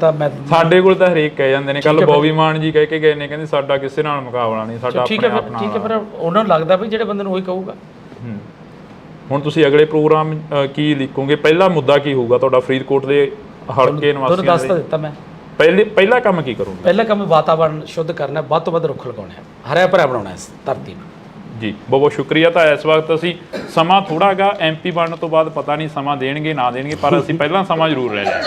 ਸਾਡੇ ਕੋਲ ਤਾਂ ਹਰੇਕ ਕਹਿ ਜਾਂਦੇ ਨੇ। ਕੱਲ ਬੋਬੀ ਮਾਨ ਜੀ ਕਹਿ ਕੇ ਗਏ ਨੇ, ਕਹਿੰਦੇ ਸਾਡਾ ਕਿਸੇ ਨਾਲ ਮੁਕਾਬਲਾ ਨਹੀਂ, ਸਾਡਾ ਆਪਣੇ ਆਪ ਨਾਲ। ਠੀਕ ਹੈ, ਪਰ ਉਹਨਾਂ ਨੂੰ ਲੱਗਦਾ ਵੀ ਜਿਹੜੇ ਬੰਦੇ ਨੂੰ ਉਹੀ ਕਹੂਗਾ। ਹੁਣ ਤੁਸੀਂ ਅਗਲੇ ਪ੍ਰੋਗਰਾਮ ਕੀ ਲਿਖੋਗੇ? ਪਹਿਲਾ ਮੁੱਦਾ ਕੀ ਹੋਊਗਾ ਤੁਹਾਡਾ ਫਰੀਦਕੋਟ ਦੇ ਹਲਕੇ ਨਿਵਾਸੀਆਂ ਤੁਹਾਨੂੰ ਦੱਸ ਤਾਂ ਦਿੱਤਾ ਮੈਂ। ਪਹਿਲਾ ਕੰਮ ਕੀ ਕਰੋਗੇ? ਪਹਿਲਾ ਕੰਮ ਵਾਤਾਵਰਣ ਸ਼ੁੱਧ ਕਰਨਾ, ਵੱਧ ਤੋਂ ਵੱਧ ਰੁੱਖ ਲਗਾਉਣੇ, ਹਰਿਆ ਭਰਿਆ ਬਣਾਉਣਾ ਇਸ ਧਰਤੀ ਨੂੰ। ਜੀ, ਬਹੁਤ ਬਹੁਤ ਸ਼ੁਕਰੀਆ। ਤਾਂ ਇਸ ਵਕਤ ਅਸੀਂ ਸਮਾਂ ਥੋੜਾ ਗਾ ਐਮਪੀ ਬਣਨ ਤੋਂ ਬਾਅਦ ਪਤਾ ਨਹੀਂ ਸਮਾਂ ਦੇਣਗੇ ਨਾ ਦੇਣਗੇ, ਪਰ ਅਸੀਂ ਪਹਿਲਾਂ ਸਮਾਂ ਜ਼ਰੂਰ ਲੈ ਲਿਆ।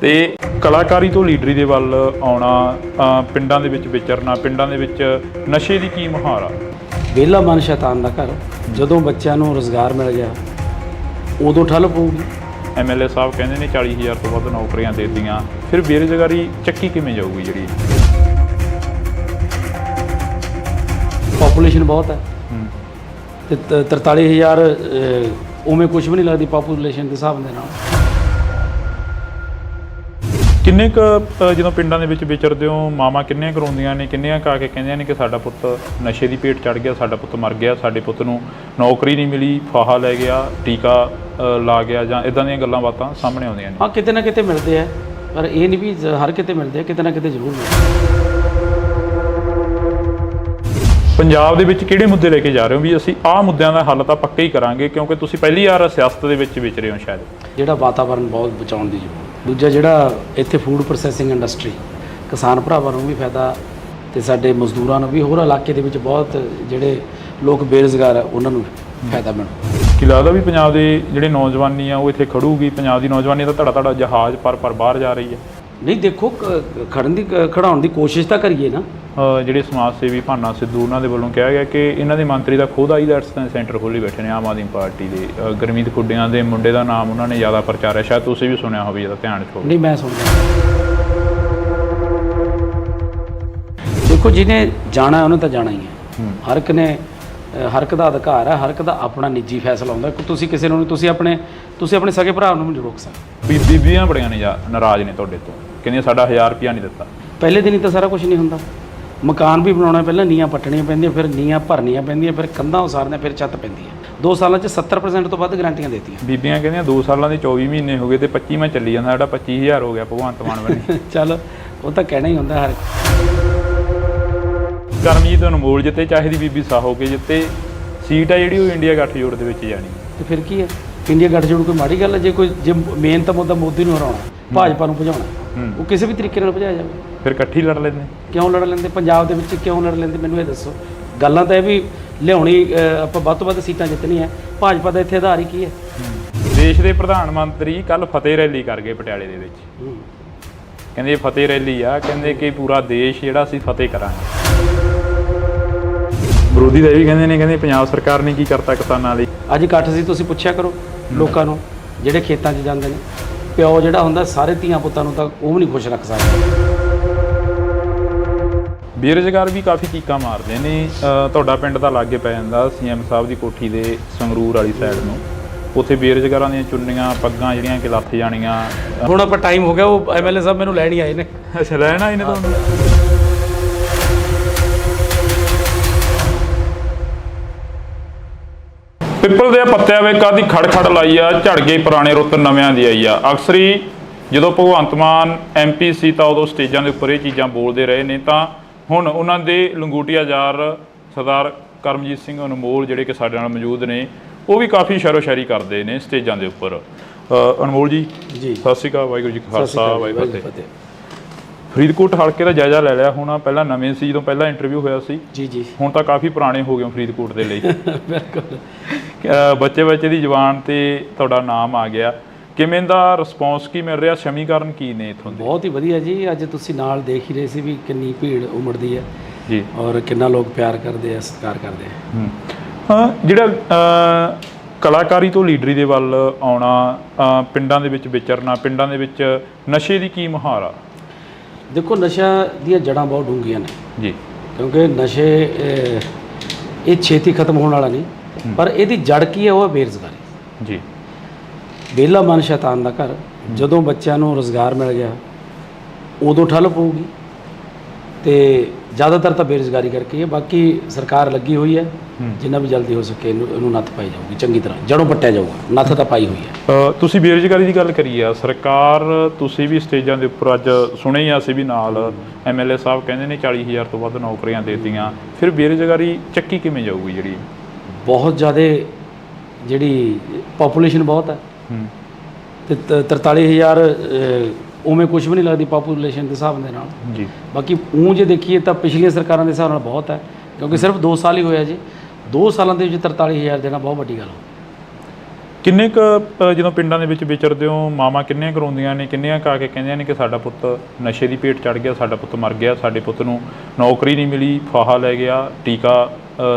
ਤੇ ਕਲਾਕਾਰੀ ਤੋਂ ਲੀਡਰੀ ਦੇ ਵੱਲ ਆਉਣਾ, ਪਿੰਡਾਂ ਦੇ ਵਿੱਚ ਵਿਚਰਨਾ, ਪਿੰਡਾਂ ਦੇ ਵਿੱਚ ਨਸ਼ੇ ਦੀ ਕੀ ਮੁਹਾਰ ਆ? ਵਿਹਲਾ ਮਨ ਸ਼ੈਤਾਨ ਦਾ ਘਰ। ਜਦੋਂ ਬੱਚਿਆਂ ਨੂੰ ਰੁਜ਼ਗਾਰ ਮਿਲ ਗਿਆ ਉਦੋਂ ਠੱਲ ਪਊਗੀ। ਐਮਐਲਏ ਸਾਹਿਬ ਕਹਿੰਦੇ ਨੇ 40,000 ਤੋਂ ਵੱਧ ਨੌਕਰੀਆਂ ਦੇ ਦਿੱਤੀਆਂ, ਫਿਰ ਬੇਰੁਜ਼ਗਾਰੀ ਚੱਕੀ ਕਿਵੇਂ ਜਾਊਗੀ? ਜਿਹੜੀ ਪਾਪੂਲੇਸ਼ਨ ਬਹੁਤ ਹੈ ਤੇ 43,000 ਉਵੇਂ ਕੁਝ ਵੀ ਨਹੀਂ ਲੱਗਦੀ ਪਾਪੂਲੇਸ਼ਨ ਦੇ ਹਿਸਾਬ ਦੇ ਨਾਲ। ਕਿੰਨੇ ਕੁ ਜਦੋਂ ਪਿੰਡਾਂ ਦੇ ਵਿੱਚ ਵਿਚਰਦੇ ਹੋ, ਮਾਵਾਂ ਕਿੰਨੀਆਂ ਕਰਾਉਂਦੀਆਂ ਨੇ, ਕਿੰਨੀਆਂ ਕਾ ਕੇ ਕਹਿੰਦੀਆਂ ਨੇ ਕਿ ਸਾਡਾ ਪੁੱਤ ਨਸ਼ੇ ਦੀ ਭੇਟ ਚੜ ਗਿਆ, ਸਾਡਾ ਪੁੱਤ ਮਰ ਗਿਆ, ਸਾਡੇ ਪੁੱਤ ਨੂੰ ਨੌਕਰੀ ਨਹੀਂ ਮਿਲੀ, ਫਾਹਾ ਲੈ ਗਿਆ, ਟੀਕਾ ਲਾ ਗਿਆ, ਜਾਂ ਇਦਾਂ ਦੀਆਂ ਗੱਲਾਂ ਬਾਤਾਂ ਸਾਹਮਣੇ ਆਉਂਦੀਆਂ ਨੇ। ਹਾਂ, ਕਿਤੇ ਨਾ ਕਿਤੇ ਮਿਲਦੇ ਆ, ਪਰ ਇਹ ਨਹੀਂ ਵੀ ਹਰ ਕਿਤੇ ਮਿਲਦੇ ਆ, ਕਿਤੇ ਨਾ ਕਿਤੇ ਜ਼ਰੂਰ ਮਿਲਦੇ। ਪੰਜਾਬ ਦੇ ਵਿੱਚ ਕਿਹੜੇ ਮੁੱਦੇ ਲੈ ਕੇ ਜਾ ਰਹੇ ਹੋ ਵੀ ਅਸੀਂ ਆਹ ਮੁੱਦਿਆਂ ਦਾ ਹੱਲ ਤਾਂ ਪੱਕਾ ਹੀ ਕਰਾਂਗੇ, ਕਿਉਂਕਿ ਤੁਸੀਂ ਪਹਿਲੀ ਵਾਰ ਸਿਆਸਤ ਦੇ ਵਿੱਚ ਵਿਚਰੇ ਹੋ ਸ਼ਾਇਦ? ਜਿਹੜਾ ਵਾਤਾਵਰਣ ਬਹੁਤ ਬਚਾਉਣ ਦੀ ਜ਼ਰੂਰਤ। ਦੂਜਾ, ਜਿਹੜਾ ਇੱਥੇ ਫੂਡ ਪ੍ਰੋਸੈਸਿੰਗ ਇੰਡਸਟਰੀ, ਕਿਸਾਨ ਭਰਾਵਾਂ ਨੂੰ ਵੀ ਫਾਇਦਾ ਤੇ ਸਾਡੇ ਮਜ਼ਦੂਰਾਂ ਨੂੰ ਵੀ, ਹੋਰ ਇਲਾਕੇ ਦੇ ਵਿੱਚ ਬਹੁਤ ਜਿਹੜੇ ਲੋਕ ਬੇਰੁਜ਼ਗਾਰ ਆ ਉਹਨਾਂ ਨੂੰ ਫਾਇਦਾ ਮਿਲੂ। ਕੀ ਲੱਗਦਾ ਵੀ ਪੰਜਾਬ ਦੇ ਜਿਹੜੇ ਨੌਜਵਾਨੀ ਆ ਉਹ ਇੱਥੇ ਖੜੂਗੀ? ਪੰਜਾਬ ਦੀ ਨੌਜਵਾਨੀ ਤਾਂ ਧੜਾ ਜਹਾਜ਼ ਪਰ ਬਾਹਰ ਜਾ ਰਹੀ ਹੈ। ਨਹੀਂ, ਦੇਖੋ, ਖੜਾਉਣ ਦੀ ਕੋਸ਼ਿਸ਼ ਤਾਂ ਕਰੀਏ ਨਾ। ਜਿਹੜੇ ਸਮਾਜ ਸੇਵੀ ਭਾਨਾ ਸਿੱਧੂ, ਉਹਨਾਂ ਦੇ ਵੱਲੋਂ ਕਿਹਾ ਗਿਆ ਕਿ ਇਹਨਾਂ ਦੇ ਮੰਤਰੀ ਦਾ ਖੁਦ ਆਈਲੈਟਸ ਸੈਂਟਰ ਖੋਲ੍ਹੀ ਬੈਠੇ ਨੇ ਆਮ ਆਦਮੀ ਪਾਰਟੀ ਦੇ। ਗੁਰਮੀਤ ਖੁੱਡੀਆਂ ਦੇ ਮੁੰਡੇ ਦਾ ਨਾਮ ਉਹਨਾਂ ਨੇ ਜ਼ਿਆਦਾ ਪ੍ਰਚਾਰਿਆ, ਸ਼ਾਇਦ ਤੁਸੀਂ ਵੀ ਸੁਣਿਆ ਹੋਵੇ, ਜਿਹਦਾ ਧਿਆਨ ਚ ਹੋਵੇ। ਨਹੀਂ, ਮੈਂ ਸੁਣਿਆ। ਦੇਖੋ, ਜਿਹਨੇ ਜਾਣਾ ਉਹਨੇ ਤਾਂ ਜਾਣਾ ਹੀ ਹੈ। ਹਰ ਇੱਕ ਦਾ ਅਧਿਕਾਰ ਹੈ, ਹਰ ਇੱਕ ਦਾ ਆਪਣਾ ਨਿੱਜੀ ਫੈਸਲਾ ਹੁੰਦਾ। ਤੁਸੀਂ ਕਿਸੇ ਨੂੰ, ਤੁਸੀਂ ਆਪਣੇ ਸਕੇ ਭਰਾ ਨੂੰ ਨਹੀਂ ਰੋਕ ਸਕਦੇ। ਬੀਬੀਆਂ ਬੜੀਆਂ ਨੇ ਨਾਰਾਜ਼ ਨੇ ਤੁਹਾਡੇ ਤੋਂ, ਕਹਿੰਦੀਆਂ ਸਾਡਾ 1000 ਰੁਪਇਆ ਨਹੀਂ ਦਿੱਤਾ। ਪਹਿਲੇ ਦਿਨ ਹੀ ਤਾਂ ਸਾਰਾ ਕੁਝ ਨਹੀਂ ਹੁੰਦਾ। ਮਕਾਨ ਵੀ ਬਣਾਉਣਾ, ਪਹਿਲਾਂ ਨੀਆਂ ਪੱਟਣੀਆਂ ਪੈਂਦੀਆਂ, ਫਿਰ ਨੀਆਂ ਭਰਨੀਆਂ ਪੈਂਦੀਆਂ, ਫਿਰ ਕੰਧਾਂ ਉਸਾਰਨੀਆਂ, ਫਿਰ ਛੱਤ ਪੈਂਦੀ ਹੈ। 2 ਸਾਲਾਂ 'ਚ 70% ਤੋਂ ਵੱਧ ਗਾਰੰਟੀਆਂ ਦਿੱਤੀਆਂ। ਬੀਬੀਆਂ ਕਹਿੰਦੀਆਂ 2 ਸਾਲਾਂ ਦੇ 24 ਮਹੀਨੇ ਹੋ ਗਏ ਤੇ 25ਵਾਂ ਚੱਲੀ ਜਾਂਦਾ, ਸਾਡਾ 25,000 ਹੋ ਗਿਆ ਭਗਵੰਤ ਮਾਨ ਬਣੇ। ਚੱਲ, ਉਹ ਤਾਂ ਕਹਿਣਾ ਹੀ ਹੁੰਦਾ ਹਰ। ਕਰਮਜੀਤ ਅਨਮੋਲ ਜਿੱਤੇ, ਚਾਹੇ ਦੀ ਬੀਬੀ ਸਾਹੋ ਕੇ ਜਿੱਤੇ, ਸੀਟ ਆ ਜਿਹੜੀ ਉਹ ਇੰਡੀਆ ਗੱਠਜੋੜ ਦੇ ਵਿੱਚ ਜਾਣੀ। ਤੇ ਫਿਰ ਕੀ ਹੈ? ਇੰਡੀਆ ਗੱਠਜੋੜ ਕੋਈ ਮਾੜੀ ਗੱਲ ਹੈ? ਜੇ ਮੇਨ ਤਾਂ ਮੁੱਦਾ ਮੋਦੀ ਨੂੰ ਹਰਾਉਣਾ, ਭਾਜਪਾ ਨੂੰ ਭਜਾਉਣਾ, ਉਹ ਕਿਸੇ ਵੀ ਤਰੀਕੇ ਨਾਲ ਭਜਾਇਆ ਜਾਵੇ। ਫਿਰ ਇਕੱਠੀ ਲੜ ਲੈਂਦੇ? ਕਿਉਂ ਲੜ ਲੈਂਦੇ? ਪੰਜਾਬ ਦੇ ਵਿੱਚ ਕਿਉਂ ਲੜ ਲੈਂਦੇ? ਮੈਨੂੰ ਇਹ ਦੱਸੋ। ਗੱਲਾਂ ਤਾਂ ਇਹ ਵੀ ਲਿਆਉਣੀ, ਆਪਾਂ ਵੱਧ ਤੋਂ ਵੱਧ ਸੀਟਾਂ ਜਿੱਤਣੀਆਂ। ਭਾਜਪਾ ਦਾ ਇੱਥੇ ਆਧਾਰ ਹੀ ਕੀ ਹੈ? ਦੇਸ਼ ਦੇ ਪ੍ਰਧਾਨ ਮੰਤਰੀ ਕੱਲ ਫਤਿਹ ਰੈਲੀ ਕਰ ਗਏ ਪਟਿਆਲੇ ਦੇ ਵਿੱਚ। ਕਹਿੰਦੇ ਫਤਿਹ ਰੈਲੀ ਆ, ਕਹਿੰਦੇ ਕਿ ਪੂਰਾ ਦੇਸ਼ ਜਿਹੜਾ ਅਸੀਂ ਫਤਿਹ ਕਰਾਂਗੇ। ਵਿਰੋਧੀ ਤਾਂ ਇਹ ਵੀ ਕਹਿੰਦੇ ਨੇ, ਕਹਿੰਦੇ ਪੰਜਾਬ ਸਰਕਾਰ ਨੇ ਕੀ ਕਰਤਾ ਕਿਸਾਨਾਂ ਲਈ। ਅੱਜ ਇਕੱਠ ਸੀ, ਤੁਸੀਂ ਪੁੱਛਿਆ ਕਰੋ ਲੋਕਾਂ ਨੂੰ ਜਿਹੜੇ ਖੇਤਾਂ 'ਚ ਜਾਂਦੇ ਨੇ। ਪਿਓ ਜਿਹੜਾ ਹੁੰਦਾ, ਸਾਰੇ ਧੀਆਂ ਪੁੱਤਾਂ ਨੂੰ ਤਾਂ ਉਹ ਵੀ ਨਹੀਂ ਖੁਸ਼ ਰੱਖ ਸਕਦਾ। ਬੇਰੁਜ਼ਗਾਰ ਵੀ ਕਾਫੀ ਚੀਕਾਂ ਮਾਰਦੇ ਨੇ। ਤੁਹਾਡਾ ਪਿੰਡ ਤਾਂ ਲਾਗੇ ਪੈ ਜਾਂਦਾ ਸੀਐਮ ਸਾਹਿਬ ਦੀ ਕੋਠੀ ਦੇ, ਸੰਗਰੂਰ ਵਾਲੀ ਸਾਈਡ ਨੂੰ। ਉੱਥੇ ਬੇਰੁਜ਼ਗਾਰਾਂ ਦੀਆਂ ਚੁੰਨੀਆਂ, ਪੱਗਾਂ ਜਿਹੜੀਆਂ ਕਿ ਲੱਥ ਜਾਣੀਆਂ। ਹੁਣ ਆਪਾਂ ਟਾਈਮ ਹੋ ਗਿਆ, ਉਹ ਐਮਐਲਏ ਸਾਹਿਬ ਮੈਨੂੰ ਲੈਣ ਹੀ ਆਏ ਨੇ। ਅੱਛਾ, ਲੈਣ ਆਏ ਨੇ ਤੁਹਾਨੂੰ? ਪਿੱਪਲ ਦੇ ਪੱਤਿਆਂ ਵੇ ਕਾਦੀ ਖੜ ਲਾਈ ਆ, ਝੜ ਗਈ ਪੁਰਾਣੇ ਰੁੱਤ ਨਵਿਆਂ ਦੀ ਆਈ ਆ। ਅਕਸਰੀ ਜਦੋਂ ਭਗਵੰਤ ਮਾਨ ਐਮਪੀ ਸੀ ਤਾਂ ਉਦੋਂ ਸਟੇਜਾਂ ਦੇ ਉੱਪਰ ਇਹ ਚੀਜ਼ਾਂ ਬੋਲਦੇ ਰਹੇ ਨੇ, ਤਾਂ ਹੁਣ ਉਹਨਾਂ ਦੇ ਲੰਗੂਟੀਆ ਯਾਰ ਸਰਦਾਰ ਕਰਮਜੀਤ ਸਿੰਘ ਅਨਮੋਲ ਜਿਹੜੇ ਕਿ ਸਾਡੇ ਨਾਲ ਮੌਜੂਦ ਨੇ, ਉਹ ਵੀ ਕਾਫੀ ਸ਼ਾਇਰੀ ਕਰਦੇ ਨੇ ਸਟੇਜਾਂ ਦੇ ਉੱਪਰ। ਅਨਮੋਲ ਜੀ, ਸਤਿ ਸ਼੍ਰੀ ਅਕਾਲ। ਵਾਹਿਗੁਰੂ ਜੀ ਕਾ ਖਾਲਸਾ, ਵਾਹਿਗੁਰੂ ਜੀ ਕੀ ਫਤਿਹ। ਫਰੀਦਕੋਟ ਹਲਕੇ ਦਾ ਜਾਇਜ਼ਾ ਲੈ ਲਿਆ ਹੁਣ? ਪਹਿਲਾਂ ਨਵੇਂ ਸੀ, ਜਦੋਂ ਪਹਿਲਾਂ ਇੰਟਰਵਿਊ ਹੋਇਆ ਸੀ। ਜੀ। ਹੁਣ ਤਾਂ ਕਾਫੀ ਪੁਰਾਣੇ ਹੋ ਗਏ ਫਰੀਦਕੋਟ ਦੇ ਲਈ। ਬਿਲਕੁਲ। ਬੱਚੇ ਦੀ ਜ਼ੁਬਾਨ ਤੇ ਤੁਹਾਡਾ ਨਾਮ ਆ ਗਿਆ। ਕਿਵੇਂ ਦਾ ਰਿਸਪੌਂਸ ਕੀ ਮਿਲ ਰਿਹਾ? ਸਮੀਕਰਨ ਕੀ ਨੇ ਇੱਥੋਂ ਦੇ? ਬਹੁਤ ਹੀ ਵਧੀਆ ਜੀ। ਅੱਜ ਤੁਸੀਂ ਨਾਲ ਦੇਖ ਹੀ ਰਹੇ ਸੀ ਵੀ ਕਿੰਨੀ ਭੀੜ ਉਮੜਦੀ ਹੈ ਜੀ, ਔਰ ਕਿੰਨਾ ਲੋਕ ਪਿਆਰ ਕਰਦੇ ਆ, ਸਤਿਕਾਰ ਕਰਦੇ ਆ। ਜਿਹੜਾ ਕਲਾਕਾਰੀ ਤੋਂ ਲੀਡਰੀ ਦੇ ਵੱਲ ਆਉਣਾ, ਪਿੰਡਾਂ ਦੇ ਵਿੱਚ ਵਿਚਰਨਾ, ਪਿੰਡਾਂ ਦੇ ਵਿੱਚ ਨਸ਼ੇ ਦੀ ਕੀ ਮੁਹਾਰ ਆ? ਦੇਖੋ, ਨਸ਼ਾ ਦੀਆਂ ਜੜ੍ਹਾਂ ਬਹੁਤ ਡੂੰਘੀਆਂ ਨੇ ਜੀ, ਕਿਉਂਕਿ ਨਸ਼ੇ ਇਹ ਛੇਤੀ ਖਤਮ ਹੋਣ ਵਾਲਾ ਨਹੀਂ, ਪਰ ਇਹਦੀ ਜੜ ਕੀ ਹੈ? ਉਹ ਹੈ ਬੇਰੁਜ਼ਗਾਰੀ ਜੀ। ਵਿਹਲਾ ਮਨ ਸ਼ੈਤਾਨ ਦਾ ਘਰ। ਜਦੋਂ ਬੱਚਿਆਂ ਨੂੰ ਰੁਜ਼ਗਾਰ ਮਿਲ ਗਿਆ ਉਦੋਂ ਠੱਲ ਪਊਗੀ, ਤੇ ਜ਼ਿਆਦਾਤਰ ਤਾਂ ਬੇਰੁਜ਼ਗਾਰੀ ਕਰਕੇ ਹੀ ਹੈ। ਬਾਕੀ ਸਰਕਾਰ ਲੱਗੀ ਹੋਈ ਹੈ, ਜਿੰਨਾ ਵੀ ਜਲਦੀ ਹੋ ਸਕੇ ਇਹਨੂੰ ਨੱਥ ਪਾਈ ਜਾਊਗੀ, ਚੰਗੀ ਤਰ੍ਹਾਂ ਜੜੋਂ ਪੱਟਿਆ ਜਾਊਗਾ। ਨੱਥ ਤਾਂ ਪਾਈ ਹੋਈ ਹੈ। ਤੁਸੀਂ ਬੇਰੁਜ਼ਗਾਰੀ ਦੀ ਗੱਲ ਕਰੀ ਆ, ਸਰਕਾਰ ਤੁਸੀਂ ਵੀ ਸਟੇਜਾਂ ਦੇ ਉੱਪਰ ਅੱਜ ਸੁਣੇ ਹੀ, ਅਸੀਂ ਵੀ ਨਾਲ MLA ਸਾਹਿਬ ਕਹਿੰਦੇ ਨੇ 40,000 ਤੋਂ ਵੱਧ ਨੌਕਰੀਆਂ ਦੇ ਦਿੱਤੀਆਂ। ਫਿਰ ਬੇਰੁਜ਼ਗਾਰੀ ਚੱਕੀ ਕਿਵੇਂ ਜਾਊਗੀ? ਜਿਹੜੀ ਬਹੁਤ ਜ਼ਿਆਦਾ ਜਿਹੜੀ ਪਾਪੂਲੇਸ਼ਨ ਬਹੁਤ ਹੈ, ਤੇ 43,000 ਉਵੇਂ ਕੁਝ ਵੀ ਨਹੀਂ ਲੱਗਦੀ ਪਾਪੂਲੇਸ਼ਨ ਦੇ ਹਿਸਾਬ ਦੇ ਨਾਲ ਜੀ। ਬਾਕੀ ਜੇ ਦੇਖੀਏ ਤਾਂ ਪਿਛਲੀਆਂ ਸਰਕਾਰਾਂ ਦੇ ਹਿਸਾਬ ਨਾਲ ਬਹੁਤ ਹੈ, ਕਿਉਂਕਿ ਸਿਰਫ 2 ਸਾਲ ਹੀ ਹੋਇਆ ਜੀ। 2 ਸਾਲਾਂ ਦੇ ਵਿੱਚ 43,000 ਦੇਣਾ ਬਹੁਤ ਵੱਡੀ ਗੱਲ ਹੈ। ਕਿੰਨੇ ਕੁ ਜਦੋਂ ਪਿੰਡਾਂ ਦੇ ਵਿੱਚ ਵਿਚਰਦੇ ਹੋ, ਮਾਵਾਂ ਕਿੰਨੀਆਂ ਕਰਵਾਉਂਦੀਆਂ ਨੇ, ਕਿੰਨੀਆਂ ਕਾ ਕੇ ਕਹਿੰਦੀਆਂ ਨੇ ਕਿ ਸਾਡਾ ਪੁੱਤ ਨਸ਼ੇ ਦੀ ਭੇਟ ਚੜ ਗਿਆ, ਸਾਡਾ ਪੁੱਤ ਮਰ ਗਿਆ, ਸਾਡੇ ਪੁੱਤ ਨੂੰ ਨੌਕਰੀ ਨਹੀਂ ਮਿਲੀ, ਫਾਹਾ ਲੈ ਗਿਆ, ਟੀਕਾ